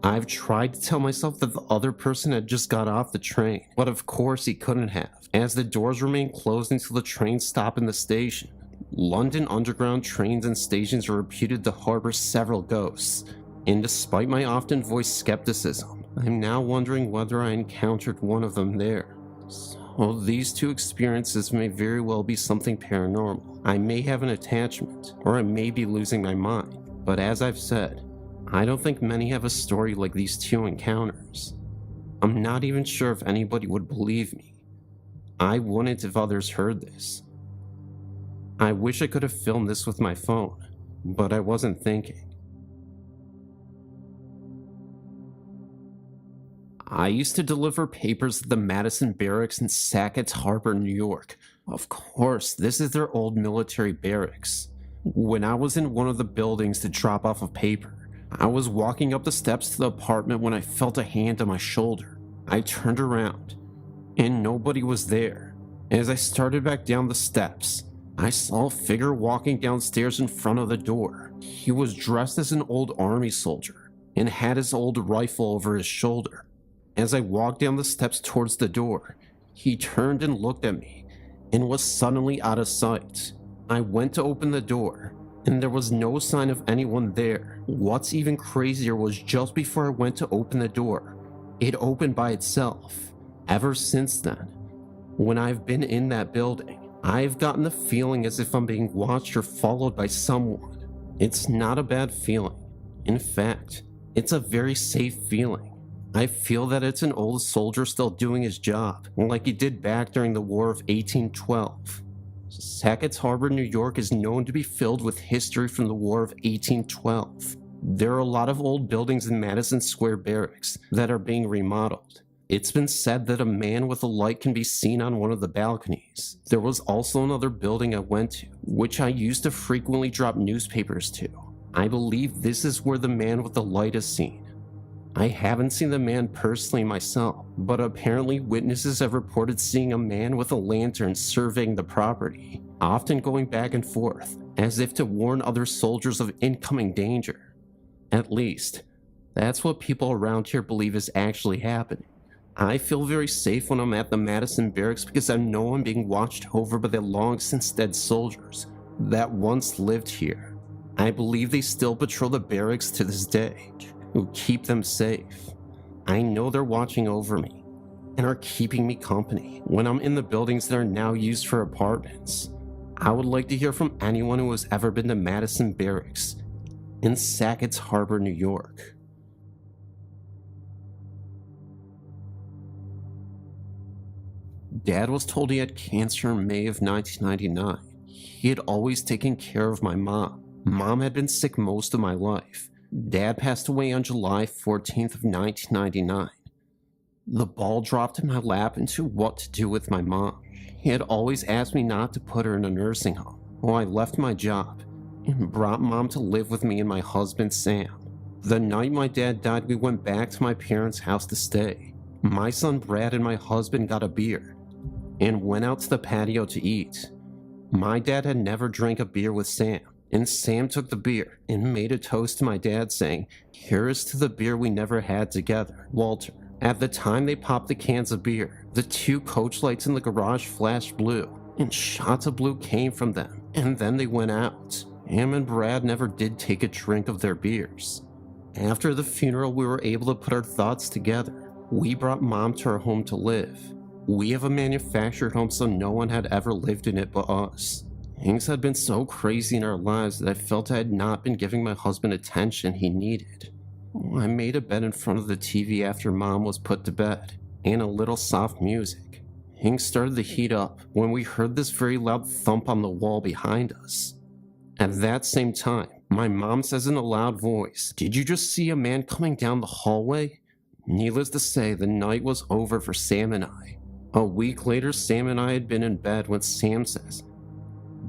I've tried to tell myself that the other person had just got off the train, but of course he couldn't have, as the doors remained closed until the train stopped in the station. London Underground trains and stations are reputed to harbor several ghosts, and despite my often voiced skepticism, I'm now wondering whether I encountered one of them there. So these two experiences may very well be something paranormal. I may have an attachment, or I may be losing my mind, but as I've said, I don't think many have a story like these two encounters. I'm not even sure if anybody would believe me. I wouldn't if others heard this. I wish I could have filmed this with my phone, but I wasn't thinking. I used to deliver papers at the Madison Barracks in Sackett's Harbor, New York. Of course, this is their old military barracks. When I was in one of the buildings to drop off a paper, I was walking up the steps to the apartment when I felt a hand on my shoulder. I turned around, and nobody was there. As I started back down the steps, I saw a figure walking downstairs in front of the door. He was dressed as an old army soldier, and had his old rifle over his shoulder. As I walked down the steps towards the door, he turned and looked at me, and was suddenly out of sight. I went to open the door, and there was no sign of anyone there. What's even crazier was just before I went to open the door, it opened by itself. Ever since then, when I've been in that building, I've gotten the feeling as if I'm being watched or followed by someone. It's not a bad feeling. In fact, it's a very safe feeling. I feel that it's an old soldier still doing his job, like he did back during the War of 1812. Sackett's Harbor, New York is known to be filled with history from the War of 1812. There are a lot of old buildings in Madison Square Barracks that are being remodeled. It's been said that a man with a light can be seen on one of the balconies. There was also another building I went to, which I used to frequently drop newspapers to. I believe this is where the man with the light is seen. I haven't seen the man personally myself, but apparently witnesses have reported seeing a man with a lantern surveying the property, often going back and forth, as if to warn other soldiers of incoming danger. At least, that's what people around here believe is actually happening. I feel very safe when I'm at the Madison Barracks because I know I'm being watched over by the long since dead soldiers that once lived here. I believe they still patrol the barracks to this day. who keep them safe. I know they're watching over me and are keeping me company when I'm in the buildings that are now used for apartments. I would like to hear from anyone who has ever been to Madison Barracks in Sackett's Harbor, New York. Dad was told he had cancer in May of 1999. He had always taken care of my mom. Mom had been sick most of my life. Dad passed away on July 14th of 1999. The ball dropped in my lap into what to do with my mom. He had always asked me not to put her in a nursing home, so I left my job and brought Mom to live with me and my husband Sam. The night my dad died, we went back to my parents' house to stay. My son Brad and my husband got a beer and went out to the patio to eat. My dad had never drank a beer with Sam, and Sam took the beer and made a toast to my dad saying, "Here's to the beer we never had together, Walter." At the time they popped the cans of beer, the 2 coach lights in the garage flashed blue, and shots of blue came from them, and then they went out. Sam and Brad never did take a drink of their beers. After the funeral, we were able to put our thoughts together. We brought Mom to our home to live. We have a manufactured home, so no one had ever lived in it but us. Things had been so crazy in our lives that I felt I had not been giving my husband attention he needed. I made a bed in front of the TV after Mom was put to bed, and a little soft music. Things started to heat up when we heard this very loud thump on the wall behind us. At that same time, my mom says in a loud voice, "Did you just see a man coming down the hallway?" Needless to say, the night was over for Sam and I. A week later, Sam and I had been in bed when Sam says,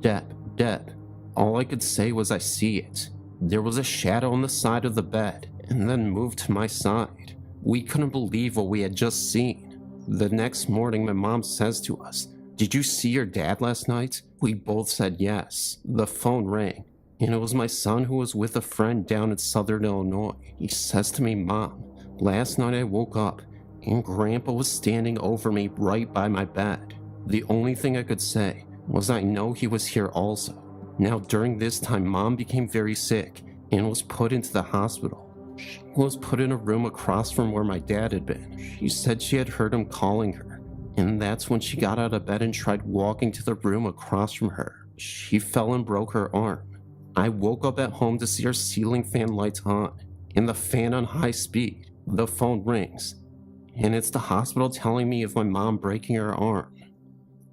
Deb. All I could say was, "I see it." There was a shadow on the side of the bed, and then moved to my side. We couldn't believe what we had just seen. The next morning, my mom says to us, "Did you see your dad last night?" We both said yes. The phone rang, and it was my son who was with a friend down in Southern Illinois. He says to me, "Mom, last night I woke up and Grandpa was standing over me right by my bed." The only thing I could say was I know he was here also. Now during this time, Mom became very sick and was put into the hospital. She was put in a room across from where my dad had been. She said she had heard him calling her, and that's when she got out of bed and tried walking to the room across from her. She fell and broke her arm. I woke up at home to see our ceiling fan lights on and the fan on high speed. The phone rings, and it's the hospital telling me of my mom breaking her arm.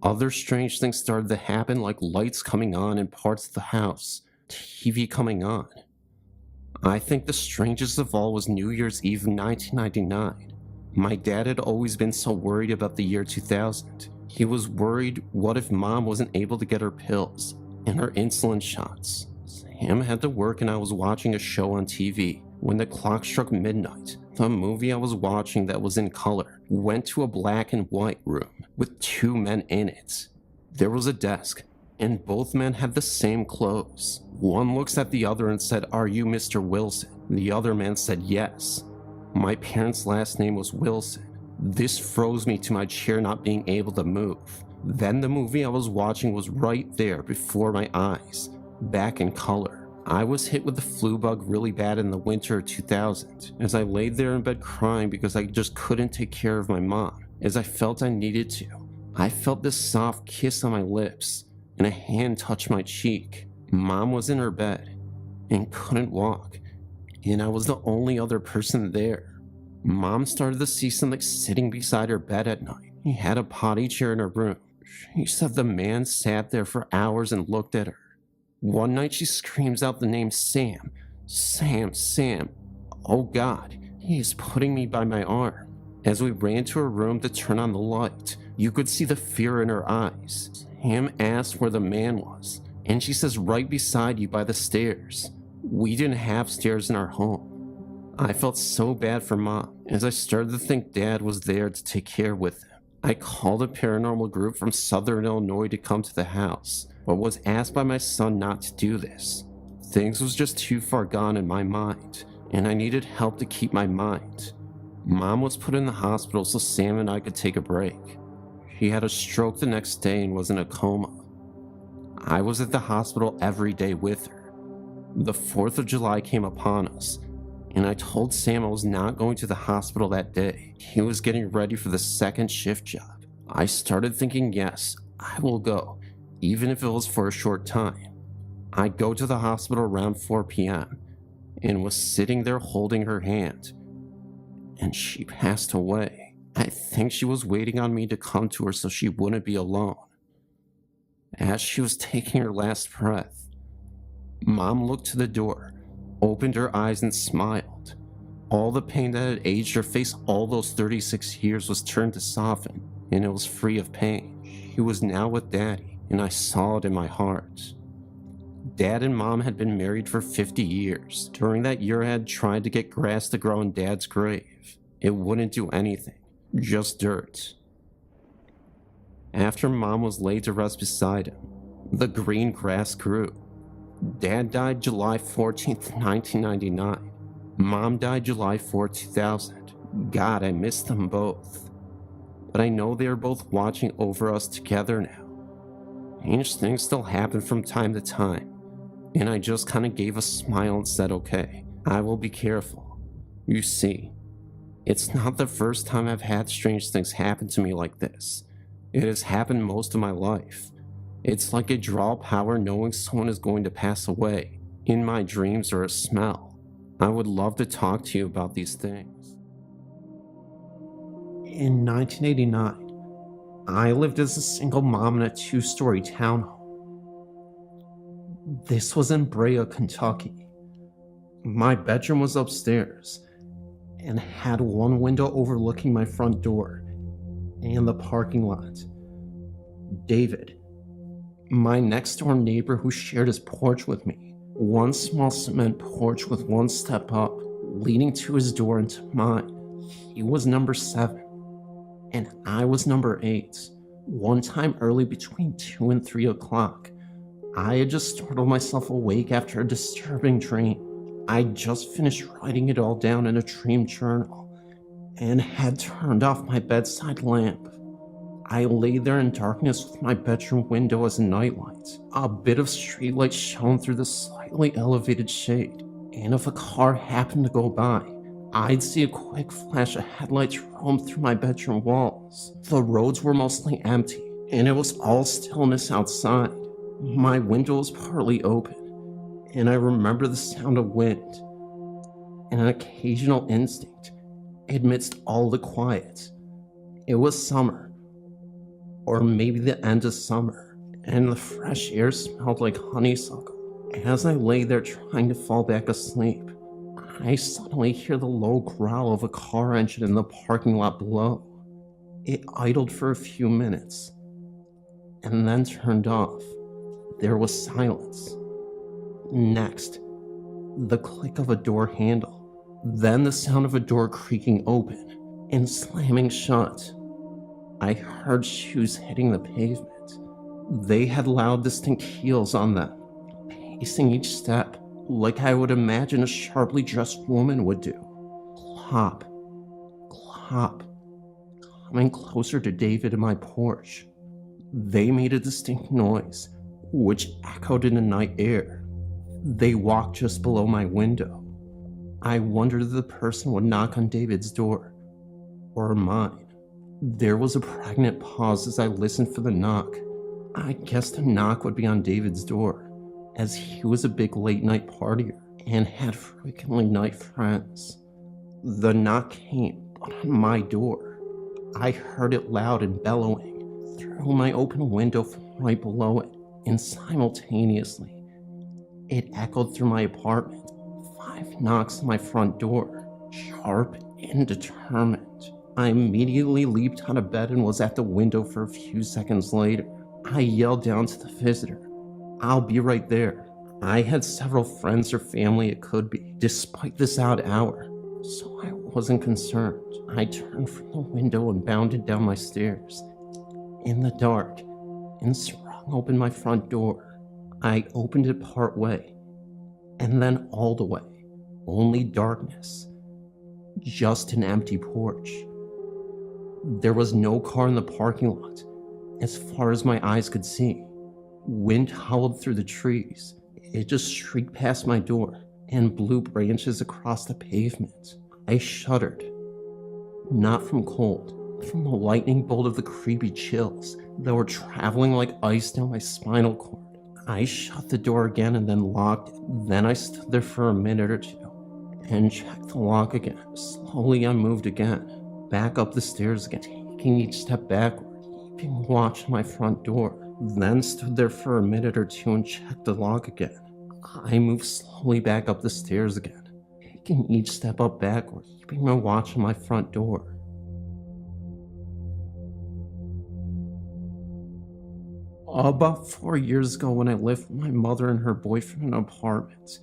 Other strange things started to happen, like lights coming on in parts of the house, TV coming on. I think the strangest of all was New Year's Eve 1999. My dad had always been so worried about the year 2000. He was worried, what if Mom wasn't able to get her pills and her insulin shots? Sam had to work and I was watching a show on TV. When the clock struck midnight, the movie I was watching that was in color went to a black and white room with 2 men in it. There was a desk, and both men had the same clothes. One looks at the other and said, "Are you Mr. Wilson?" The other man said yes. My parents' last name was Wilson. This froze me to my chair, not being able to move. Then the movie I was watching was right there before my eyes, back in color. I was hit with the flu bug really bad in the winter of 2000, as I laid there in bed crying because I just couldn't take care of my mom, as I felt I needed to. I felt this soft kiss on my lips, and a hand touched my cheek. Mom was in her bed and couldn't walk, and I was the only other person there. Mom started to see something sitting beside her bed at night. He had a potty chair in her room. She said the man sat there for hours and looked at her. One night she screams out the name Sam. Sam. Oh God, he is putting me by my arm. As we ran to her room to turn on the light, you could see the fear in her eyes. Sam asked where the man was, and she says right beside you by the stairs. We didn't have stairs in our home. I felt so bad for Mom, as I started to think Dad was there to take care with him. I called a paranormal group from Southern Illinois to come to the house, but was asked by my son not to do this. Things was just too far gone in my mind, and I needed help to keep my mind. Mom was put in the hospital so Sam and I could take a break. She had a stroke the next day and was in a coma. I was at the hospital every day with her. The 4th of July came upon us, and I told Sam I was not going to the hospital that day. He was getting ready for the second shift job. I started thinking, yes, I will go, even if it was for a short time. I go to the hospital around 4 p.m. and was sitting there holding her hand, and she passed away. I think she was waiting on me to come to her so she wouldn't be alone. As she was taking her last breath, Mom looked to the door, opened her eyes and smiled. All the pain that had aged her face all those 36 years was turned to soften, and it was free of pain. She was now with Daddy, and I saw it in my heart. Dad and Mom had been married for 50 years. During that year, I had tried to get grass to grow in Dad's grave. It wouldn't do anything, just dirt. After Mom was laid to rest beside him, the green grass grew. Dad died July 14th, 1999. Mom died July 4th, 2000. God, I miss them both. But I know they are both watching over us together now. Strange things still happen from time to time, and I just kind of gave a smile and said, okay, I will be careful. You see, it's not the first time I've had strange things happen to me like this. It has happened most of my life. It's like a draw power knowing someone is going to pass away, in my dreams or a smell. I would love to talk to you about these things. In 1989, I lived as a single mom in a 2-story townhome. This was in Brea, Kentucky. My bedroom was upstairs and had one window overlooking my front door and the parking lot. David, my next door neighbor who shared his porch with me, one small cement porch with one step up, leading to his door into mine. He was number 7, and I was number 8. One time early between 2 and 3 o'clock, I had just startled myself awake after a disturbing dream. I just finished writing it all down in a dream journal and had turned off my bedside lamp. I lay there in darkness with my bedroom window as a nightlight. A bit of streetlight shone through the slightly elevated shade, and if a car happened to go by, I'd see a quick flash of headlights roam through my bedroom walls. The roads were mostly empty, and it was all stillness outside. My window was partly open, and I remember the sound of wind and an occasional instinct amidst all the quiet. It was summer, or maybe the end of summer, and the fresh air smelled like honeysuckle. As I lay there trying to fall back asleep, I suddenly hear the low growl of a car engine in the parking lot below. It idled for a few minutes, and then turned off. There was silence. Next, the click of a door handle, then the sound of a door creaking open and slamming shut. I heard shoes hitting the pavement. They had loud, distinct heels on them, pacing each step like I would imagine a sharply dressed woman would do. Clop, clop, coming closer to David and my porch. They made a distinct noise, which echoed in the night air. They walked just below my window. I wondered if the person would knock on David's door, or mine. There was a pregnant pause as I listened for the knock. I guessed the knock would be on David's door, as he was a big late-night partier and had frequently night friends. The knock came, but on my door. I heard it loud and bellowing through my open window from right below it, and simultaneously, it echoed through my apartment. 5 knocks on my front door, sharp and determined. I immediately leaped out of bed and was at the window for a few seconds later. I yelled down to the visitor, "I'll be right there." I had several friends or family it could be, despite this odd hour, so I wasn't concerned. I turned from the window and bounded down my stairs in the dark and sprung open my front door. I opened it part way, and then all the way. Only darkness. Just an empty porch. There was no car in the parking lot, as far as my eyes could see. Wind howled through the trees. It just shrieked past my door, and blew branches across the pavement. I shuddered. Not from cold, but from the lightning bolt of the creepy chills that were traveling like ice down my spinal cord. I shut the door again and then locked it. Then I stood there for a minute or two and checked the lock again. Slowly I moved again, back up the stairs again, taking each step backward, keeping watch on my front door. Then stood there for a minute or two and checked the lock again. I moved slowly back up the stairs again, taking each step up backward, keeping my watch on my front door. About 4 years ago, when I lived with my mother and her boyfriend in an apartment,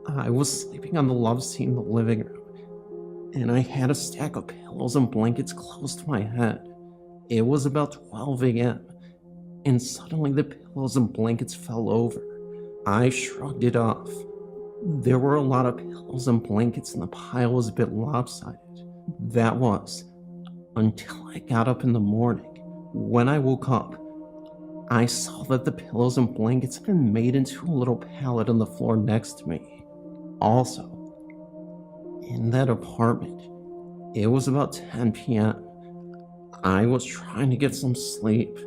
I was sleeping on the love seat in the living room, and I had a stack of pillows and blankets close to my head. It was about 12 a.m., and suddenly the pillows and blankets fell over. I shrugged it off. There were a lot of pillows and blankets, and the pile was a bit lopsided. That was, until I got up in the morning. When I woke up, I saw that the pillows and blankets had been made into a little pallet on the floor next to me. Also, in that apartment, it was about 10 p.m. I was trying to get some sleep,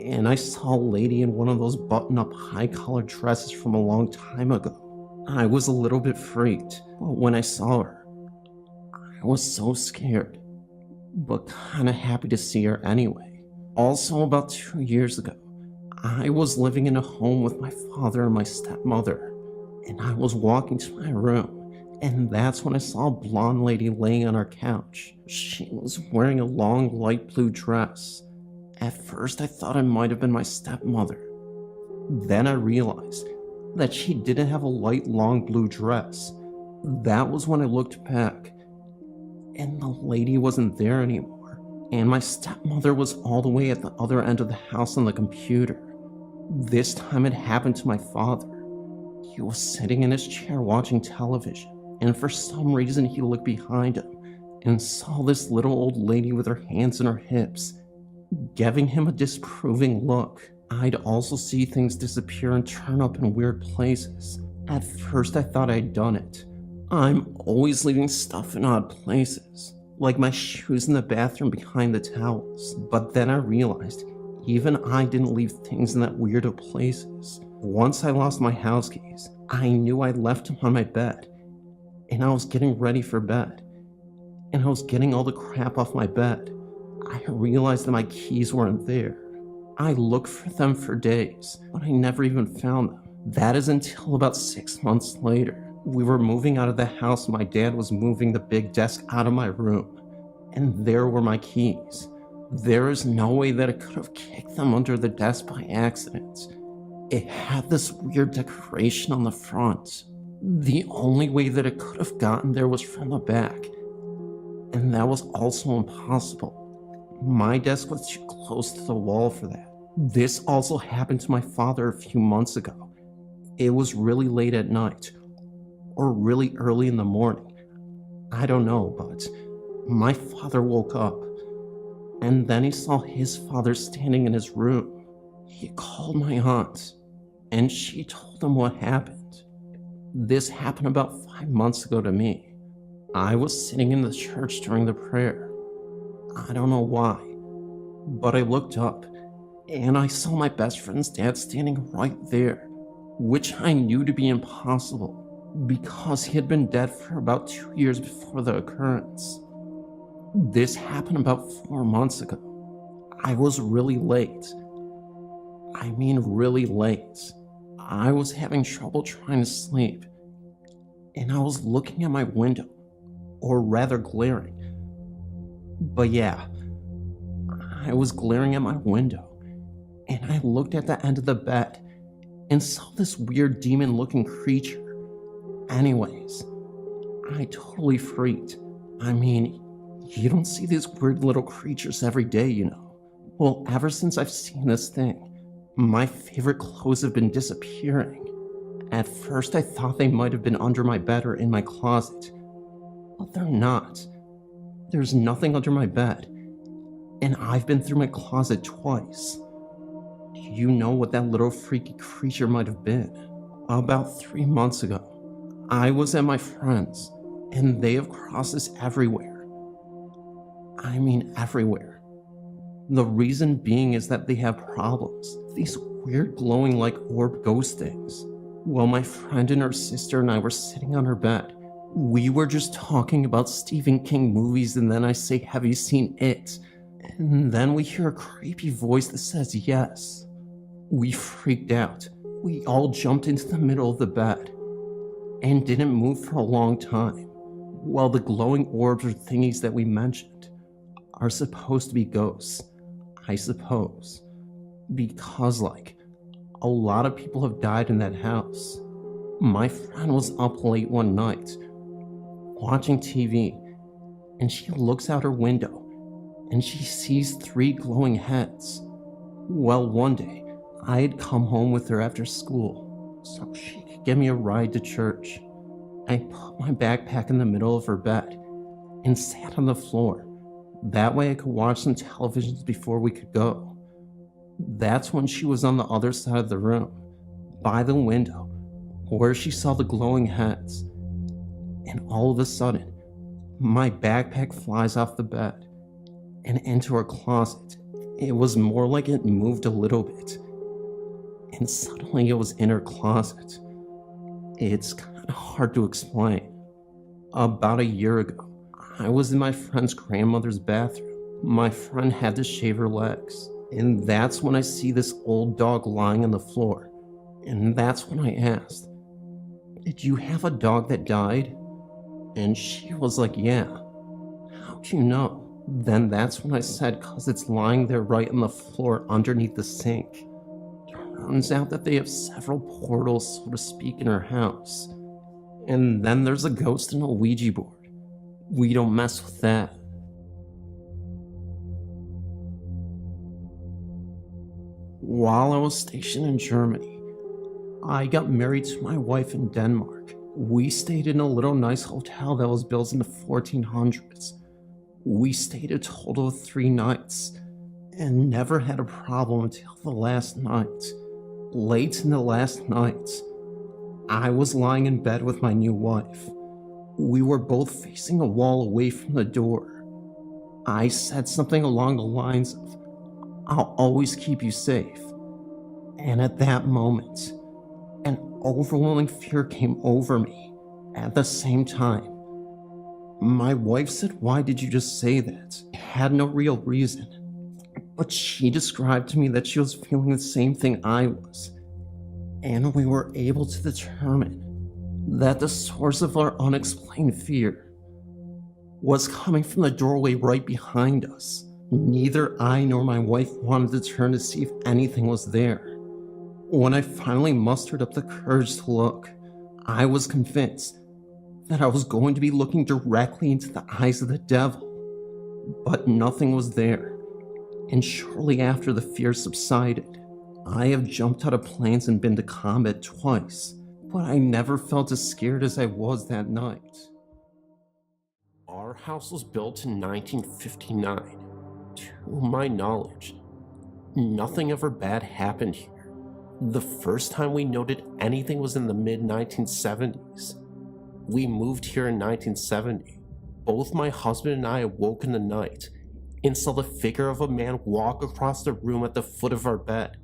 and I saw a lady in one of those button-up high-collar dresses from a long time ago. I was a little bit freaked, but when I saw her, I was so scared, but kinda happy to see her anyway. Also, about 2 years ago, I was living in a home with my father and my stepmother, and I was walking to my room, and that's when I saw a blonde lady laying on our couch. She was wearing a long light blue dress. At first I thought it might have been my stepmother. Then I realized that she didn't have a light long blue dress. That was when I looked back, and the lady wasn't there anymore, and my stepmother was all the way at the other end of the house on the computer. This time it happened to my father. He was sitting in his chair watching television, and for some reason he looked behind him and saw this little old lady with her hands in her hips, giving him a disapproving look. I'd also see things disappear and turn up in weird places. At first I thought I'd done it. I'm always leaving stuff in odd places, like my shoes in the bathroom behind the towels. But then I realized even I didn't leave things in that weird of places. Once I lost my house keys, I knew I'd left them on my bed, and I was getting ready for bed, and I was getting all the crap off my bed. I realized that my keys weren't there. I looked for them for days, but I never even found them. That is until about 6 months later. We were moving out of the house, and my dad was moving the big desk out of my room, and there were my keys. There is no way that I could have kicked them under the desk by accident. It had this weird decoration on the front. The only way that it could have gotten there was from the back, and that was also impossible. My desk was too close to the wall for that. This also happened to my father a few months ago. It was really late at night, or really early in the morning. I don't know, but my father woke up, and then he saw his father standing in his room. He called my aunt, and she told him what happened. This happened about 5 months ago to me. I was sitting in the church during the prayer. I don't know why, but I looked up, and I saw my best friend's dad standing right there, which I knew to be impossible, because he had been dead for about 2 years before the occurrence. This happened about 4 months ago. I was really late. I mean really late. I was having trouble trying to sleep, and I was looking at my window, or rather glaring. But yeah, I was glaring at my window, and I looked at the end of the bed and saw this weird demon-looking creature. Anyways, I totally freaked. I mean, you don't see these weird little creatures every day, you know. Well, ever since I've seen this thing, my favorite clothes have been disappearing. At first I thought they might have been under my bed or in my closet, but they're not. There's nothing under my bed, and I've been through my closet twice. Do you know what that little freaky creature might have been? About 3 months ago, I was at my friend's, and they have crosses everywhere. I mean everywhere. The reason being is that they have problems. These weird glowing like orb ghost things. While my friend and her sister and I were sitting on her bed, we were just talking about Stephen King movies, and then I say, "Have you seen It?" And then we hear a creepy voice that says yes. We freaked out. We all jumped into the middle of the bed and didn't move for a long time. Well, the glowing orbs or thingies that we mentioned are supposed to be ghosts, I suppose, because a lot of people have died in that house. My friend was up late one night watching TV, and she looks out her window and she sees 3 glowing heads. Well, one day I had come home with her after school so she could give me a ride to church. I put my backpack in the middle of her bed and sat on the floor. That way I could watch some televisions before we could go. That's when she was on the other side of the room, by the window, where she saw the glowing heads. And all of a sudden, my backpack flies off the bed and into her closet. It was more like it moved a little bit, and suddenly it was in her closet. It's kind of hard to explain. About a year ago, I was in my friend's grandmother's bathroom. My friend had to shave her legs, and that's when I see this old dog lying on the floor. And that's when I asked, "Did you have a dog that died?" And she was like, "Yeah." "How'd you know?" Then that's when I said, "'Cause it's lying there right on the floor underneath the sink." Turns out that they have several portals, so to speak, in her house. And then there's a ghost and a Ouija board. We don't mess with that. While I was stationed in Germany, I got married to my wife in Denmark. We stayed in a little nice hotel that was built in the 1400s. We stayed a total of 3 nights and never had a problem until the last night. Late in the last night, I was lying in bed with my new wife. We were both facing a wall away from the door. I said something along the lines of, "I'll always keep you safe." And at that moment, an overwhelming fear came over me. At the same time, my wife said, "Why did you just say that?" I had no real reason, but she described to me that she was feeling the same thing I was, and we were able to determine that the source of our unexplained fear was coming from the doorway right behind us. Neither I nor my wife wanted to turn to see if anything was there. When I finally mustered up the courage to look, I was convinced that I was going to be looking directly into the eyes of the devil, but nothing was there. And shortly after the fear subsided, I have jumped out of planes and been to combat twice, but I never felt as scared as I was that night. Our house was built in 1959. To my knowledge, nothing ever bad happened here. The first time we noted anything was in the mid-1970s. We moved here in 1970. Both my husband and I awoke in the night and saw the figure of a man walk across the room at the foot of our bed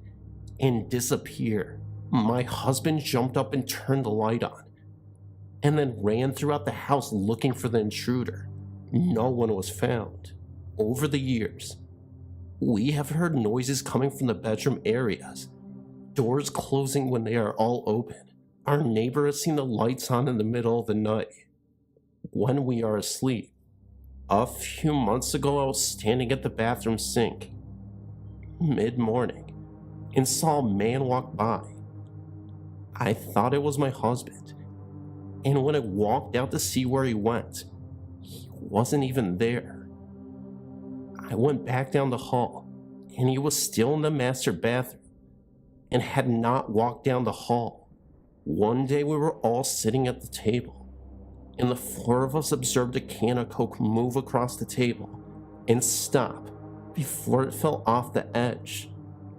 and disappear. My husband jumped up and turned the light on, and then ran throughout the house looking for the intruder. No one was found. Over the years, we have heard noises coming from the bedroom areas, doors closing when they are all open. Our neighbor has seen the lights on in the middle of the night when we are asleep. A few months ago, I was standing at the bathroom sink mid-morning and saw a man walk by. I thought it was my husband, and when I walked out to see where he went, he wasn't even there. I went back down the hall, and he was still in the master bathroom and had not walked down the hall. One day we were all sitting at the table, and the 4 of us observed a can of Coke move across the table and stop before it fell off the edge.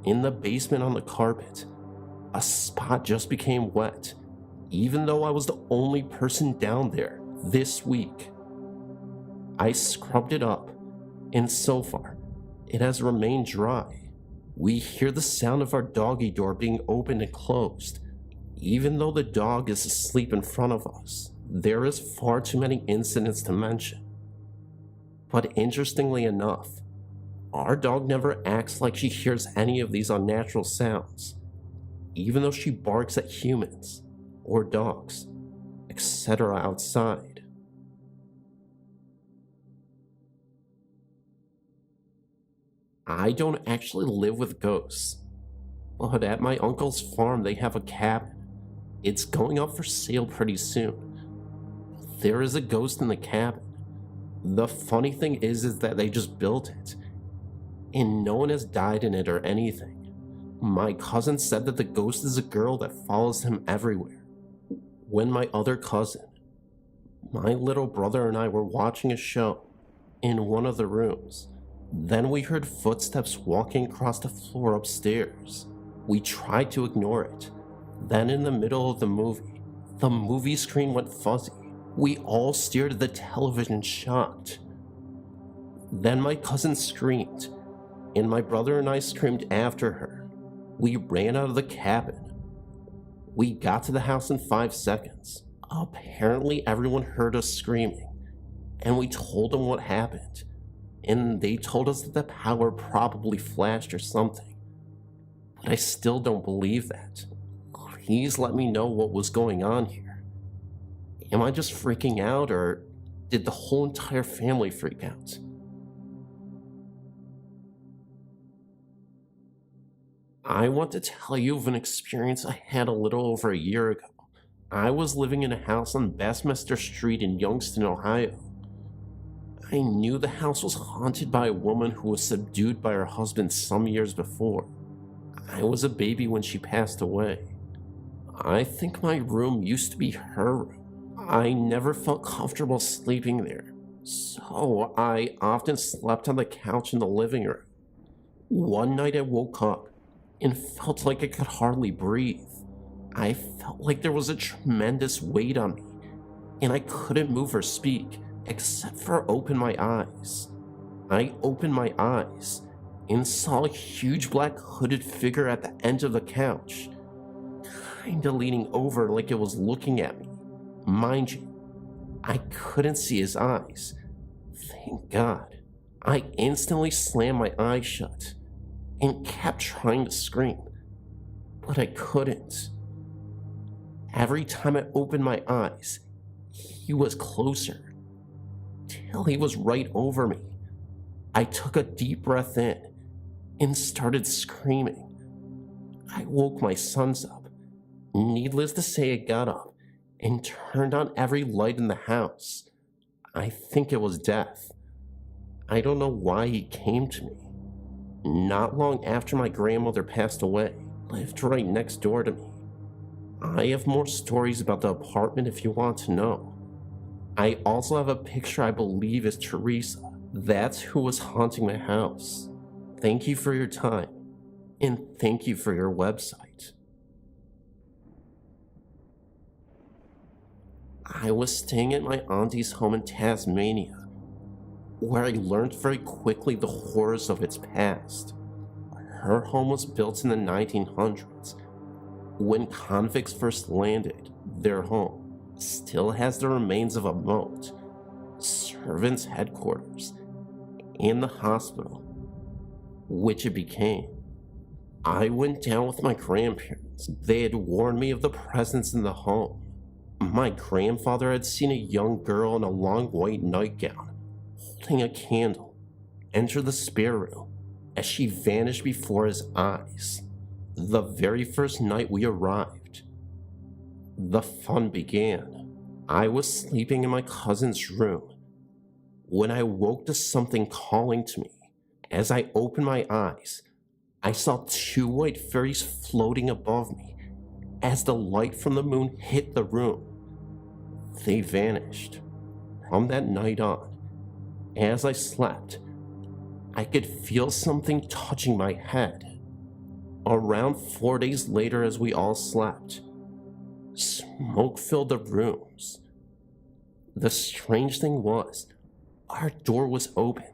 In the basement on the carpet, a spot just became wet, even though I was the only person down there this week. I scrubbed it up, and so far, it has remained dry. We hear the sound of our doggy door being opened and closed. Even though the dog is asleep in front of us, there is far too many incidents to mention. But interestingly enough, our dog never acts like she hears any of these unnatural sounds, even though she barks at humans or dogs, etc. outside. I don't actually live with ghosts, but at my uncle's farm they have a cabin. It's going up for sale pretty soon. There is a ghost in the cabin. The funny thing is that they just built it, and no one has died in it or anything. My cousin said that the ghost is a girl that follows him everywhere. When my other cousin, my little brother, and I were watching a show in one of the rooms, then we heard footsteps walking across the floor upstairs. We tried to ignore it. Then in the middle of the movie screen went fuzzy. We all stared at the television shocked. Then my cousin screamed, and my brother and I screamed after her. We ran out of the cabin. We got to the house in 5 seconds. Apparently everyone heard us screaming, and we told them what happened, and they told us that the power probably flashed or something. But I still don't believe that. Please let me know what was going on here. Am I just freaking out, or did the whole entire family freak out? I want to tell you of an experience I had a little over a year ago. I was living in a house on Bassmaster Street in Youngstown, Ohio. I knew the house was haunted by a woman who was subdued by her husband some years before. I was a baby when she passed away. I think my room used to be her room. I never felt comfortable sleeping there, so I often slept on the couch in the living room. One night I woke up and felt like I could hardly breathe. I felt like there was a tremendous weight on me, and I couldn't move or speak except for open my eyes. I opened my eyes and saw a huge black hooded figure at the end of the couch, kinda leaning over like it was looking at me. Mind you, I couldn't see his eyes. Thank God. I instantly slammed my eyes shut and kept trying to scream, but I couldn't. Every time I opened my eyes, he was closer, till he was right over me. I took a deep breath in and started screaming. I woke my sons up. Needless to say, I got up and turned on every light in the house. I think it was Death. I don't know why he came to me. Not long after my grandmother passed away, lived right next door to me. I have more stories about the apartment if you want to know. I also have a picture I believe is Teresa. That's who was haunting my house. Thank you for your time, and thank you for your website. I was staying at my auntie's home in Tasmania, where I learned very quickly the horrors of its past. Her home was built in the 1900s, when convicts first landed. Their home still has the remains of a moat, servants' headquarters, and the hospital, which it became. I went down with my grandparents. They had warned me of the presence in the home. My grandfather had seen a young girl in a long white nightgown, holding a candle, enter the spare room as she vanished before his eyes. The very first night we arrived, the fun began. I was sleeping in my cousin's room when I woke to something calling to me. As I opened my eyes, I saw 2 white fairies floating above me. As the light from the moon hit the room, they vanished. From that night on, as I slept, I could feel something touching my head. Around 4 days later, as we all slept, Smoke filled the rooms. The strange thing was, our door was open,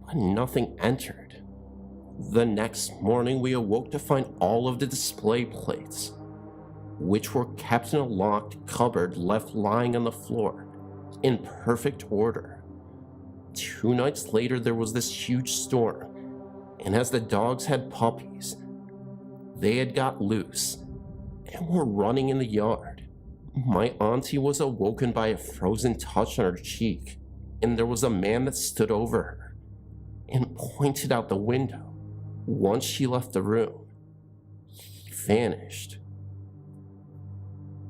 but nothing entered. The next morning, we awoke to find all of the display plates, which were kept in a locked cupboard left lying on the floor, in perfect order. 2 nights later, there was this huge storm, and as the dogs had puppies, they had got loose and were running in the yard. My auntie was awoken by a frozen touch on her cheek, and there was a man that stood over her and pointed out the window. Once she left the room, he vanished.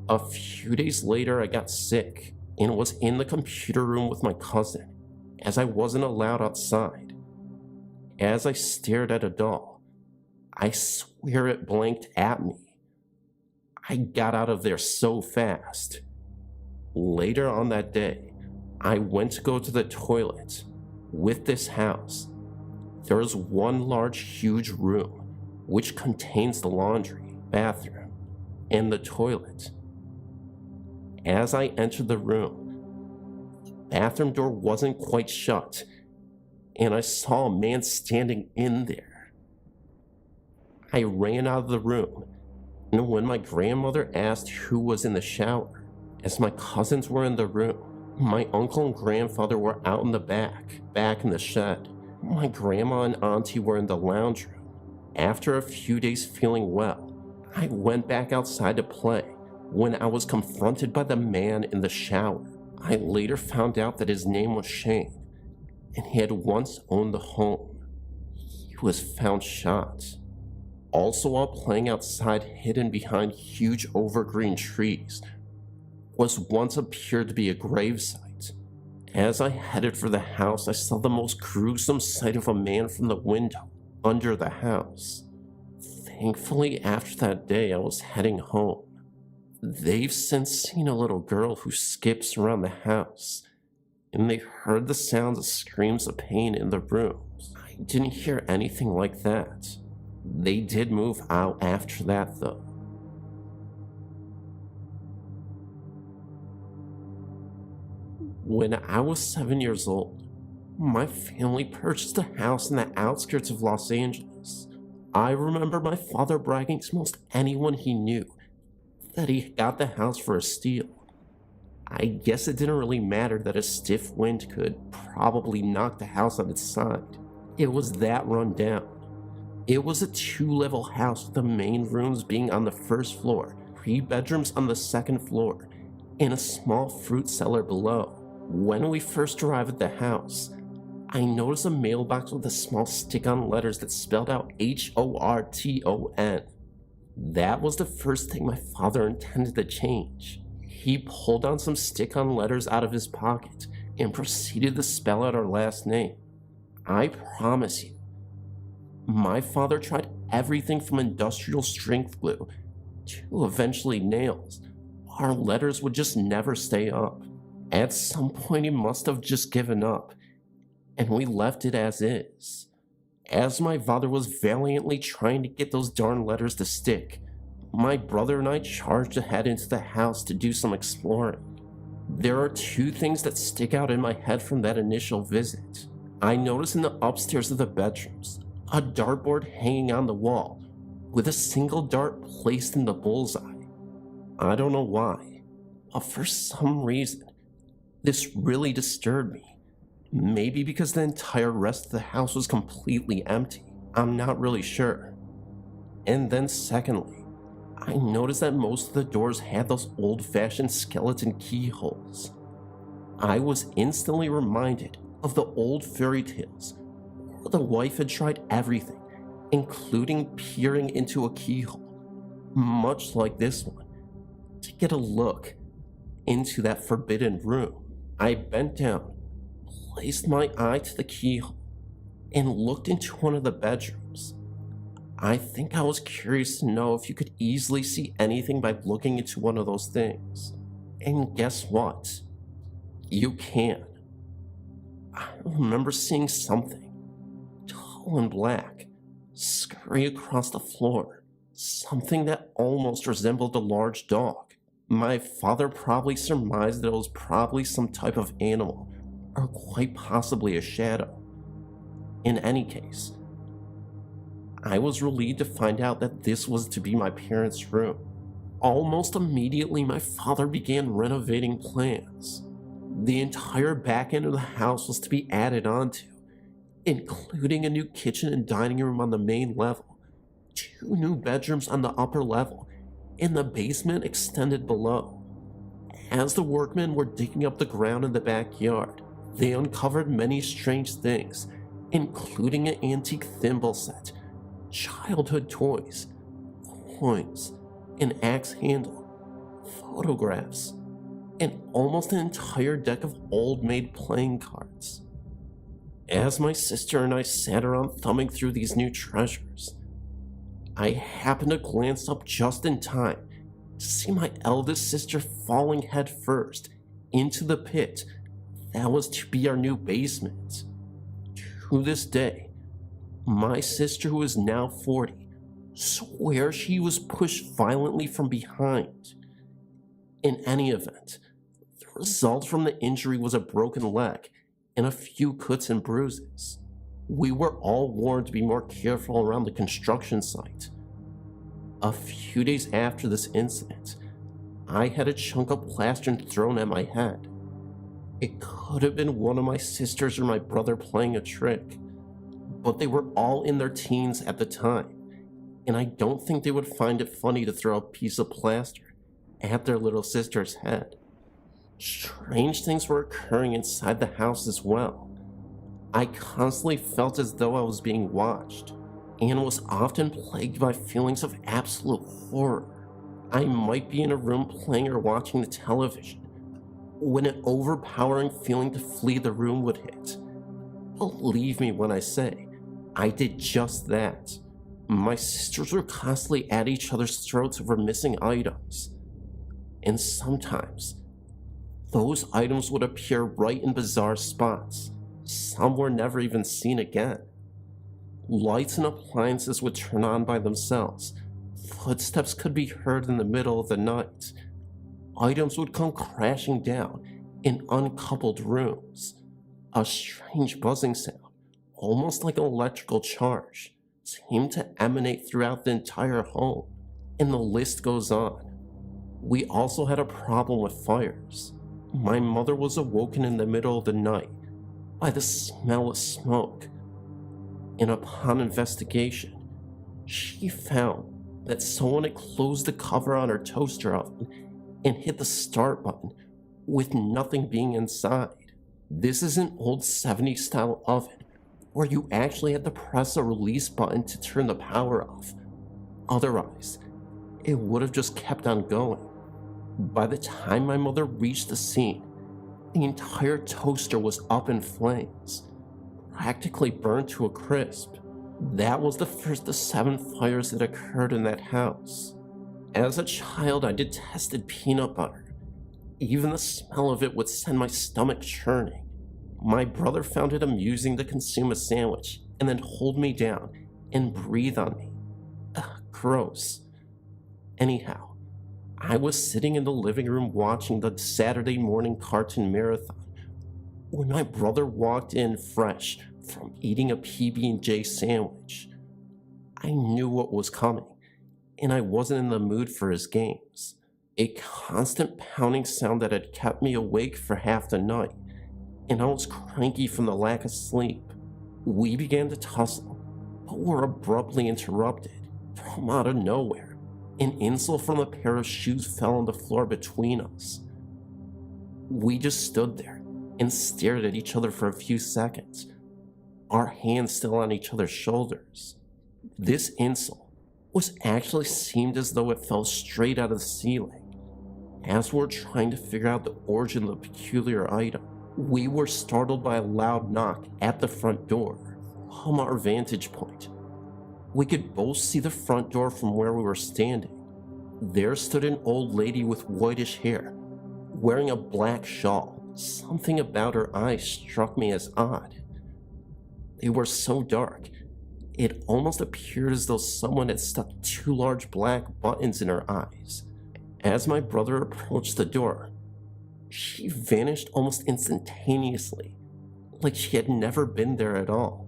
A few days later, I got sick and was in the computer room with my cousin, as I wasn't allowed outside. As I stared at a doll, I swear it blinked at me. I got out of there so fast. Later on that day, I went to go to the toilet. With this house, there is one large, huge room, which contains the laundry, bathroom, and the toilet. As I entered the room, the bathroom door wasn't quite shut, and I saw a man standing in there. I ran out of the room, and when my grandmother asked who was in the shower, as my cousins were in the room, my uncle and grandfather were out in the back in the shed. My grandma and auntie were in the lounge room. After a few days feeling well, I went back outside to play when I was confronted by the man in the shower. I later found out that his name was Shane, and he had once owned the home. He was found shot. Also, while playing outside hidden behind huge evergreen trees, was once appeared to be a gravesite. As I headed for the house, I saw the most gruesome sight of a man from the window under the house. Thankfully, after that day, I was heading home. They've since seen a little girl who skips around the house, and they heard the sounds of screams of pain in the rooms. I didn't hear anything like that. They did move out after that, though. When I was 7 years old, my family purchased a house in the outskirts of Los Angeles. I remember my father bragging to most anyone he knew that he got the house for a steal. I guess it didn't really matter that a stiff wind could probably knock the house on its side. It was that run down. It was a 2-level house with the main rooms being on the first floor, 3 bedrooms on the second floor, and a small fruit cellar below. When we first arrived at the house, I noticed a mailbox with a small stick-on letters that spelled out HORTON. That was the first thing my father intended to change. He pulled out some stick-on letters out of his pocket and proceeded to spell out our last name. I promise you, my father tried everything from industrial strength glue to eventually nails. Our letters would just never stay up. At some point, he must have just given up, and we left it as is. As my father was valiantly trying to get those darn letters to stick, my brother and I charged ahead into the house to do some exploring. There are 2 things that stick out in my head from that initial visit. I noticed in the upstairs of the bedrooms, a dartboard hanging on the wall, with a single dart placed in the bullseye. I don't know why, but for some reason, this really disturbed me. Maybe because the entire rest of the house was completely empty. I'm not really sure. And then secondly, I noticed that most of the doors had those old-fashioned skeleton keyholes. I was instantly reminded of the old fairy tales where the wife had tried everything, including peering into a keyhole, much like this one, to get a look into that forbidden room. I bent down, placed my eye to the keyhole, and looked into one of the bedrooms. I think I was curious to know if you could easily see anything by looking into one of those things. And guess what? You can. I remember seeing something, tall and black, scurry across the floor. Something that almost resembled a large dog. My father probably surmised that it was probably some type of animal, or quite possibly a shadow. In any case, I was relieved to find out that this was to be my parents' room. Almost immediately, my father began renovating plans. The entire back end of the house was to be added onto, including a new kitchen and dining room on the main level, 2 new bedrooms on the upper level, and the basement extended below. As the workmen were digging up the ground in the backyard, they uncovered many strange things, including an antique thimble set, childhood toys, coins, an axe handle, photographs, and almost an entire deck of old-made playing cards. As my sister and I sat around thumbing through these new treasures, I happened to glance up just in time to see my eldest sister falling headfirst into the pit that was to be our new basement. To this day, my sister, who is now 40, swears she was pushed violently from behind. In any event, the result from the injury was a broken leg and a few cuts and bruises. We were all warned to be more careful around the construction site. A few days after this incident, I had a chunk of plaster thrown at my head. It could have been one of my sisters or my brother playing a trick, but they were all in their teens at the time, and I don't think they would find it funny to throw a piece of plaster at their little sister's head. Strange things were occurring inside the house as well. I constantly felt as though I was being watched, and was often plagued by feelings of absolute horror. I might be in a room playing or watching the television, when an overpowering feeling to flee the room would hit. Believe me when I say, I did just that. My sisters were constantly at each other's throats over missing items, and sometimes those items would appear right in bizarre spots. Some were never even seen again. Lights and appliances would turn on by themselves. Footsteps could be heard in the middle of the night. Items would come crashing down in uncoupled rooms. A strange buzzing sound, almost like an electrical charge, seemed to emanate throughout the entire home, and the list goes on. We also had a problem with fires. My mother was awoken in the middle of the night by the smell of smoke, and upon investigation, she found that someone had closed the cover on her toaster oven and hit the start button with nothing being inside. This is an old 70s style oven where you actually had to press a release button to turn the power off. Otherwise, it would have just kept on going. By the time my mother reached the scene, the entire toaster was up in flames, practically burned to a crisp. That was the first of 7 fires that occurred in that house. As a child, I detested peanut butter. Even the smell of it would send my stomach churning. My brother found it amusing to consume a sandwich and then hold me down and breathe on me. Ugh, gross. Anyhow, I was sitting in the living room watching the Saturday morning cartoon marathon when my brother walked in fresh from eating a PB&J sandwich. I knew what was coming, and I wasn't in the mood for his games. A constant pounding sound that had kept me awake for half the night, and I was cranky from the lack of sleep. We began to tussle, but were abruptly interrupted from out of nowhere. An insole from a pair of shoes fell on the floor between us. We just stood there and stared at each other for a few seconds, our hands still on each other's shoulders. This insole actually seemed as though it fell straight out of the ceiling. As we were trying to figure out the origin of the peculiar item, we were startled by a loud knock at the front door from our vantage point. We could both see the front door from where we were standing. There stood an old lady with whitish hair, wearing a black shawl. Something about her eyes struck me as odd. They were so dark, it almost appeared as though someone had stuck 2 large black buttons in her eyes. As my brother approached the door, she vanished almost instantaneously, like she had never been there at all.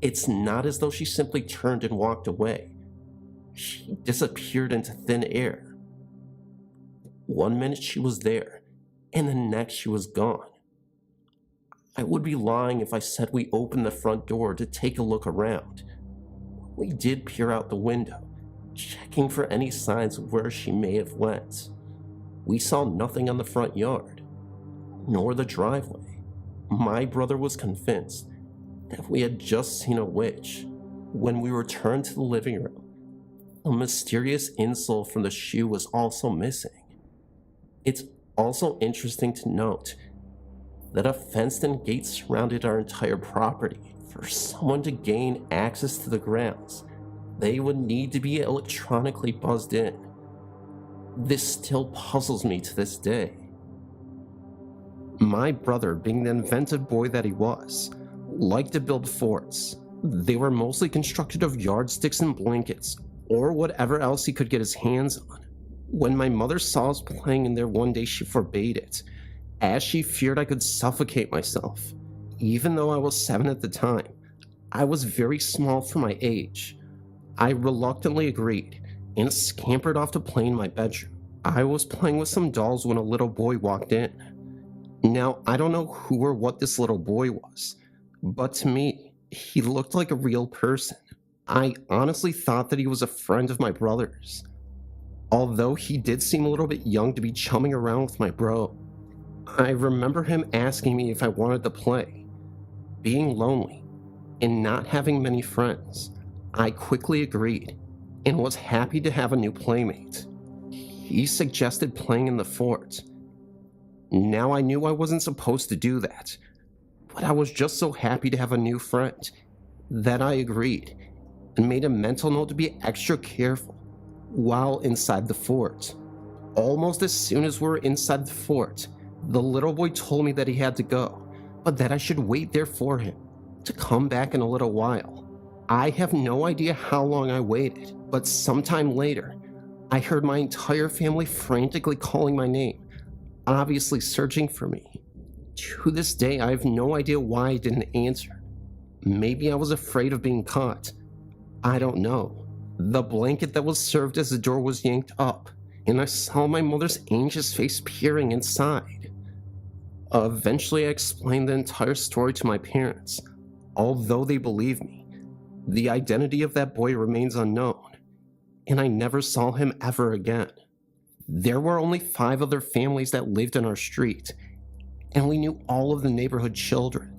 It's not as though she simply turned and walked away. She disappeared into thin air. 1 minute she was there, and the next she was gone. I would be lying if I said we opened the front door to take a look around. We did peer out the window, checking for any signs of where she may have went. We saw nothing on the front yard, nor the driveway. My brother was convinced that we had just seen a witch. When we returned to the living room, a mysterious insole from the shoe was also missing. It's also interesting to note that a fenced-in gate surrounded our entire property. For someone to gain access to the grounds, they would need to be electronically buzzed in. This still puzzles me to this day. My brother, being the inventive boy that he was, liked to build forts. They were mostly constructed of yardsticks and blankets, or whatever else he could get his hands on. When my mother saw us playing in there one day, she forbade it, as she feared I could suffocate myself. Even though I was 7 at the time, I was very small for my age. I reluctantly agreed and scampered off to play in my bedroom. I was playing with some dolls when a little boy walked in. Now, I don't know who or what this little boy was, but to me, he looked like a real person. I honestly thought that he was a friend of my brother's, although he did seem a little bit young to be chumming around with my bro. I remember him asking me if I wanted to play. Being lonely and not having many friends, I quickly agreed and was happy to have a new playmate. He suggested playing in the fort. Now I knew I wasn't supposed to do that, but I was just so happy to have a new friend that I agreed and made a mental note to be extra careful while inside the fort. Almost as soon as we were inside the fort, the little boy told me that he had to go, but that I should wait there for him to come back in a little while. I have no idea how long I waited, but sometime later, I heard my entire family frantically calling my name, obviously searching for me. To this day, I have no idea why I didn't answer. Maybe I was afraid of being caught. I don't know. The blanket that was served as the door was yanked up, and I saw my mother's anxious face peering inside. Eventually, I explained the entire story to my parents. Although they believe me, the identity of that boy remains unknown, and I never saw him ever again. There were only 5 other families that lived in our street, and we knew all of the neighborhood children.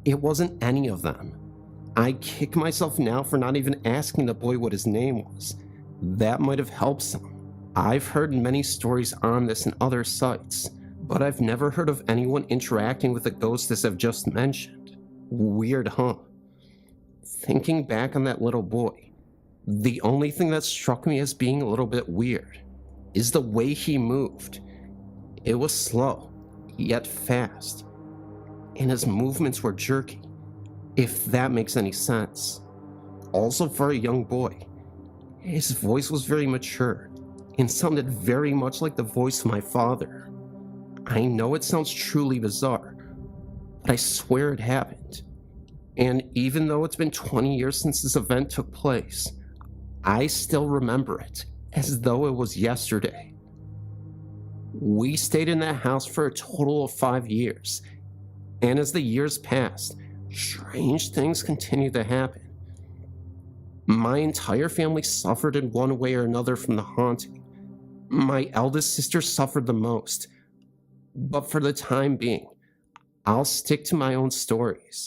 It wasn't any of them. I kick myself now for not even asking the boy what his name was. That might have helped some. I've heard many stories on this and other sites, but I've never heard of anyone interacting with a ghost as I've just mentioned. Weird, huh? Thinking back on that little boy, the only thing that struck me as being a little bit weird is the way he moved. It was slow, yet fast, and his movements were jerky, if that makes any sense. Also, for a young boy, his voice was very mature and sounded very much like the voice of my father. I know it sounds truly bizarre, but I swear it happened. And even though it's been 20 years since this event took place, I still remember it as though it was yesterday. We stayed in that house for a total of 5 years, and as the years passed, strange things continued to happen. My entire family suffered in one way or another from the haunting. My eldest sister suffered the most, but for the time being, I'll stick to my own stories.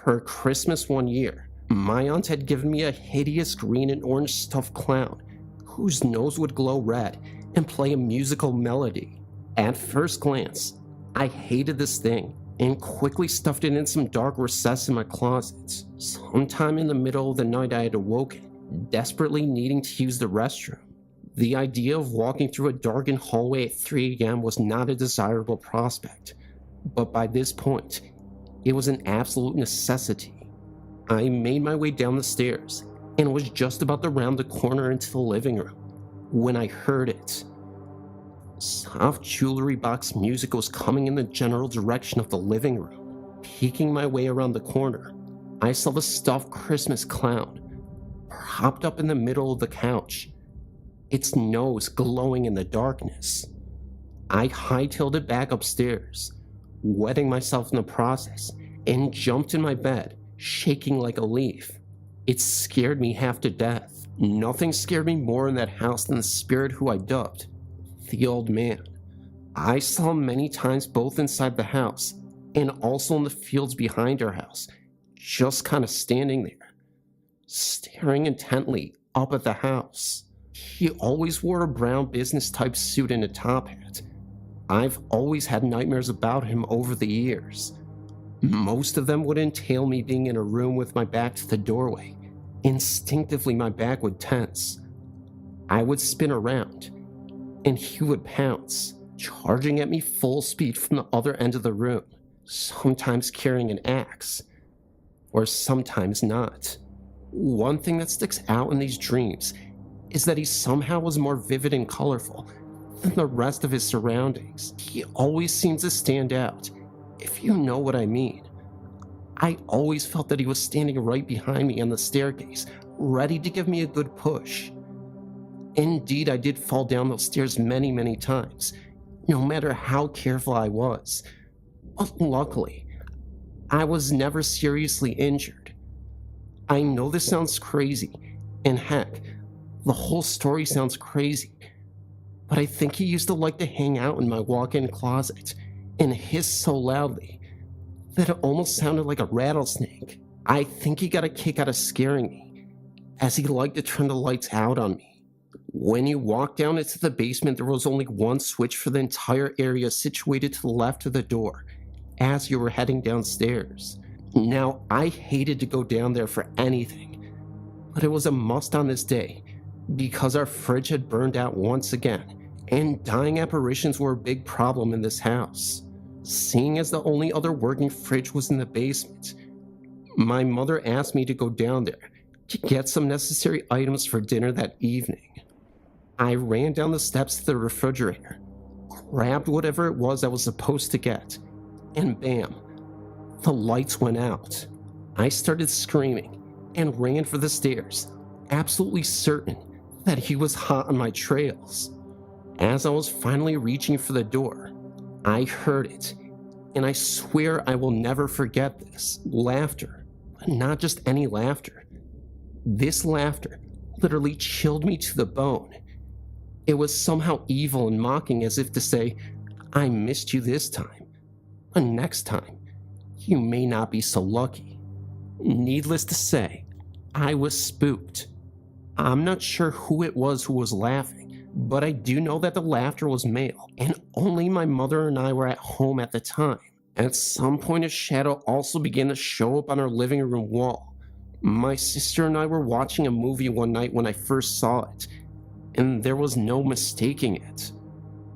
For Christmas one year, my aunt had given me a hideous green and orange stuffed clown whose nose would glow red and play a musical melody. At first glance, I hated this thing and quickly stuffed it in some dark recess in my closet. Sometime in the middle of the night, I had awoken, desperately needing to use the restroom. The idea of walking through a darkened hallway at 3 a.m. was not a desirable prospect, but by this point, it was an absolute necessity. I made my way down the stairs and was just about to round the corner into the living room when I heard it. Soft jewelry box music was coming in the general direction of the living room. Peeking my way around the corner, I saw the stuffed Christmas clown propped up in the middle of the couch, its nose glowing in the darkness. I hightailed it back upstairs, wetting myself in the process, and jumped in my bed, shaking like a leaf. It scared me half to death. Nothing scared me more in that house than the spirit who I dubbed the old man. I saw him many times both inside the house and also in the fields behind our house, just kind of standing there, staring intently up at the house. He always wore a brown business type suit and a top hat. I've always had nightmares about him over the years. Most of them would entail me being in a room with my back to the doorway. Instinctively, my back would tense. I would spin around, and he would pounce, charging at me full speed from the other end of the room, sometimes carrying an axe, or sometimes not. One thing that sticks out in these dreams is that he somehow was more vivid and colorful than the rest of his surroundings. He always seems to stand out, if you know what I mean. I always felt that he was standing right behind me on the staircase, ready to give me a good push. Indeed, I did fall down those stairs many, many times, no matter how careful I was. But luckily, I was never seriously injured. I know this sounds crazy, and heck, the whole story sounds crazy, but I think he used to like to hang out in my walk-in closet and hiss so loudly that it almost sounded like a rattlesnake. I think he got a kick out of scaring me, as he liked to turn the lights out on me. When you walked down into the basement, there was only one switch for the entire area situated to the left of the door as you were heading downstairs. Now, I hated to go down there for anything, but it was a must on this day because our fridge had burned out once again, and dying apparitions were a big problem in this house. Seeing as the only other working fridge was in the basement, my mother asked me to go down there to get some necessary items for dinner that evening. I ran down the steps to the refrigerator, grabbed whatever it was I was supposed to get, and bam, the lights went out. I started screaming and ran for the stairs, absolutely certain that he was hot on my trails. As I was finally reaching for the door, I heard it, and I swear I will never forget this. Laughter, but not just any laughter. This laughter literally chilled me to the bone. It was somehow evil and mocking, as if to say, I missed you this time, but next time, you may not be so lucky. Needless to say, I was spooked. I'm not sure who it was who was laughing, but I do know that the laughter was male, and only my mother and I were at home at the time. At some point, a shadow also began to show up on our living room wall. My sister and I were watching a movie one night when I first saw it, and there was no mistaking it.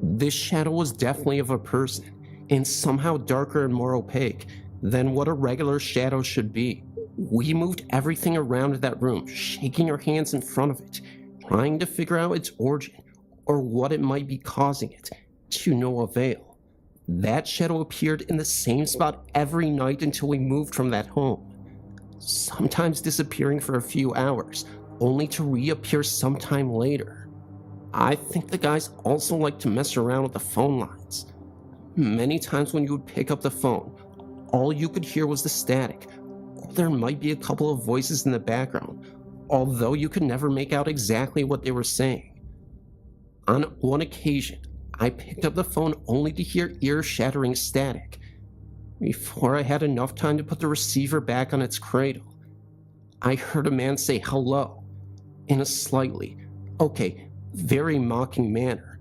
This shadow was definitely of a person, and somehow darker and more opaque than what a regular shadow should be. We moved everything around that room, shaking our hands in front of it, trying to figure out its origin or what it might be causing it, to no avail. That shadow appeared in the same spot every night until we moved from that home, sometimes disappearing for a few hours, only to reappear sometime later. I think the guys also like to mess around with the phone lines. Many times when you would pick up the phone, all you could hear was the static, or there might be a couple of voices in the background, although you could never make out exactly what they were saying. On one occasion, I picked up the phone only to hear ear-shattering static. Before I had enough time to put the receiver back on its cradle, I heard a man say hello in a slightly, very mocking manner,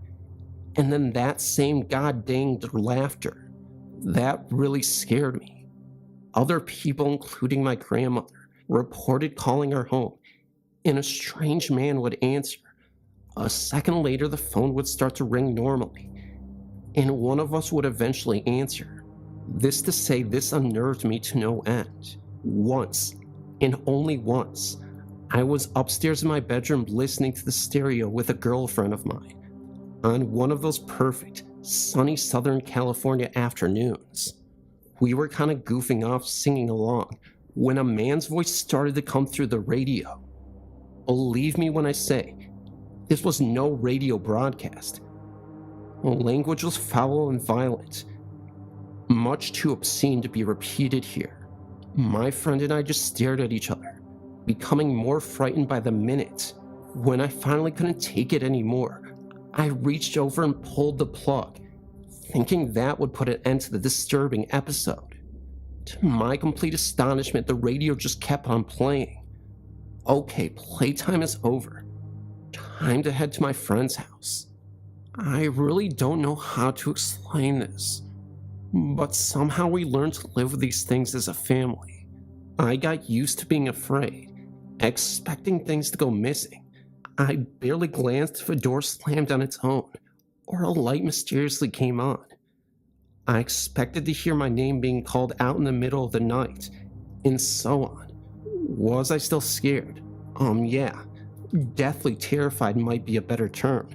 and then that same god-danged laughter. That really scared me. Other people, including my grandmother, reported calling our home, and a strange man would answer. A second later, the phone would start to ring normally, and one of us would eventually answer. This to say, this unnerved me to no end. Once, and only once, I was upstairs in my bedroom listening to the stereo with a girlfriend of mine. On one of those perfect, sunny Southern California afternoons, we were kind of goofing off singing along when a man's voice started to come through the radio. Believe me when I say, this was no radio broadcast. Language was foul and violent, much too obscene to be repeated here. My friend and I just stared at each other, becoming more frightened by the minute. When I finally couldn't take it anymore, I reached over and pulled the plug, thinking that would put an end to the disturbing episode. To my complete astonishment, the radio just kept on playing. Okay, playtime is over. Time to head to my friend's house. I really don't know how to explain this, but somehow we learned to live with these things as a family. I got used to being afraid, expecting things to go missing. I barely glanced if a door slammed on its own, or a light mysteriously came on. I expected to hear my name being called out in the middle of the night, and so on. Was I still scared? Yeah. Deathly terrified might be a better term,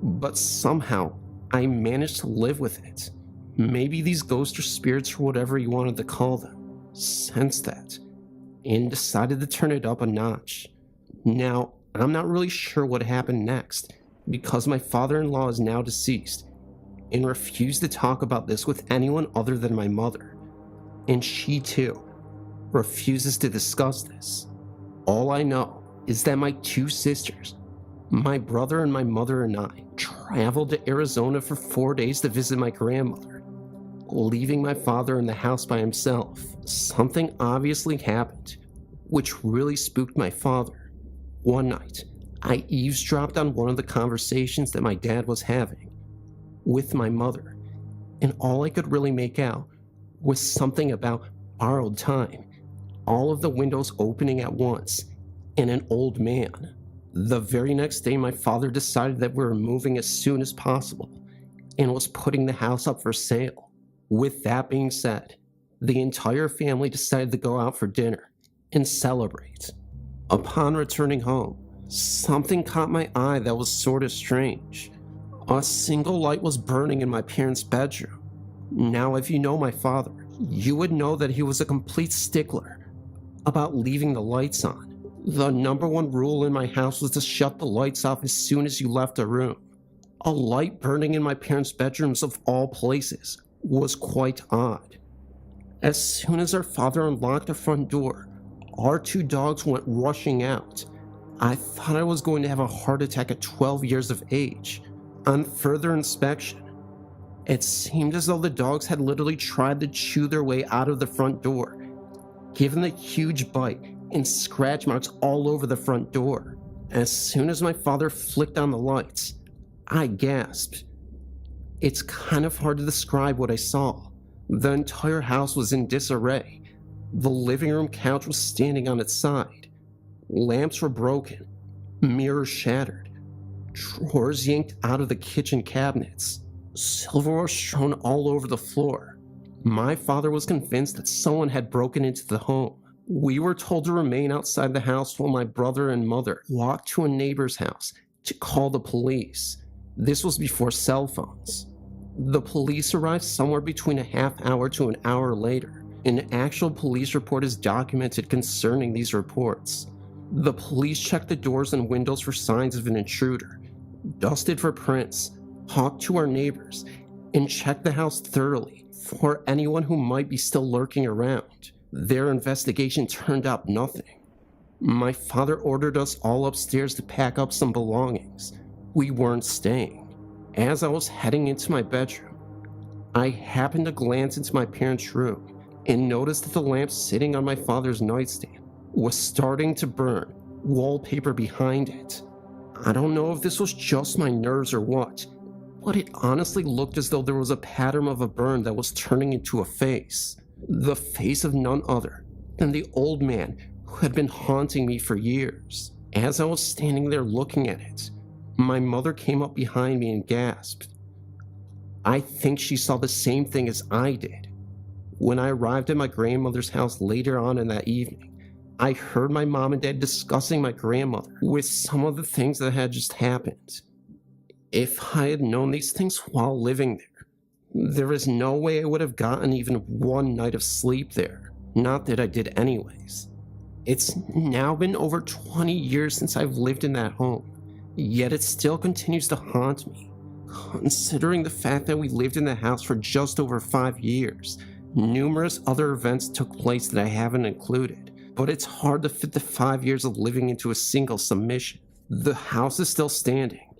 but somehow I managed to live with it. Maybe these ghosts or spirits, or whatever you wanted to call them, sensed that, and decided to turn it up a notch. Now, I'm not really sure what happened next, because my father-in-law is now deceased, and refused to talk about this with anyone other than my mother. And she, too, refuses to discuss this. All I know is that my two sisters, my brother and my mother and I, traveled to Arizona for 4 days to visit my grandmother, leaving my father in the house by himself. Something obviously happened, which really spooked my father. One night, I eavesdropped on one of the conversations that my dad was having with my mother, and all I could really make out was something about borrowed time, all of the windows opening at once, and an old man. The very next day, my father decided that we were moving as soon as possible and was putting the house up for sale. With that being said, the entire family decided to go out for dinner and celebrate. Upon returning home, something caught my eye that was sort of strange. A single light was burning in my parents' bedroom. Now, if you know my father, you would know that he was a complete stickler about leaving the lights on. The number one rule in my house was to shut the lights off as soon as you left a room. A light burning in my parents' bedrooms, of all places, was quite odd. As soon as our father unlocked the front door, our two dogs went rushing out. I thought I was going to have a heart attack at 12 years of age. On further inspection, it seemed as though the dogs had literally tried to chew their way out of the front door, given the huge bite and scratch marks all over the front door. As soon as my father flicked on the lights, I gasped. It's kind of hard to describe what I saw. The entire house was in disarray. The living room couch was standing on its side. Lamps were broken, mirrors shattered, drawers yanked out of the kitchen cabinets, silverware strewn all over the floor. My father was convinced that someone had broken into the home. We were told to remain outside the house while my brother and mother walked to a neighbor's house to call the police. This was before cell phones. The police arrived somewhere between a half hour to an hour later. An actual police report is documented concerning these reports. The police checked the doors and windows for signs of an intruder, dusted for prints, talked to our neighbors, and checked the house thoroughly for anyone who might be still lurking around. Their investigation turned up nothing. My father ordered us all upstairs to pack up some belongings. We weren't staying. As I was heading into my bedroom, I happened to glance into my parents' room and noticed that the lamp sitting on my father's nightstand was starting to burn, wallpaper behind it. I don't know if this was just my nerves or what, but it honestly looked as though there was a pattern of a burn that was turning into a face. The face of none other than the old man who had been haunting me for years. As I was standing there looking at it, my mother came up behind me and gasped. I think she saw the same thing as I did. When I arrived at my grandmother's house later on in that evening, I heard my mom and dad discussing my grandmother with some of the things that had just happened. If I had known these things while living there is no way I would have gotten even one night of sleep there. Not that I did anyways. It's now been over 20 years since I've lived in that home, yet it still continues to haunt me. Considering the fact that we lived in the house for just over 5 years, numerous other events took place that I haven't included, but it's hard to fit the 5 years of living into a single submission. The house is still standing,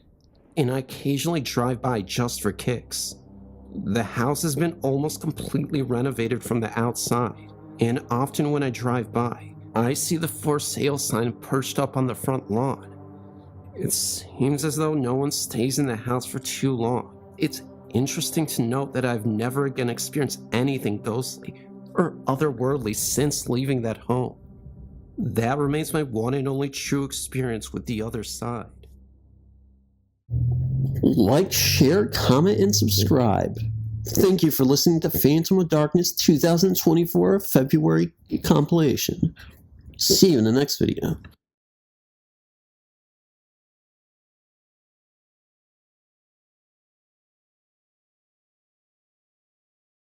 and I occasionally drive by just for kicks. The house has been almost completely renovated from the outside, and often when I drive by, I see the for sale sign perched up on the front lawn. It seems as though no one stays in the house for too long. It's interesting to note that I've never again experienced anything ghostly or otherworldly since leaving that home. That remains my one and only true experience with the other side. Like, share, comment, and subscribe. Thank you for listening to Phantom of Darkness 2024 February compilation. See you in the next video.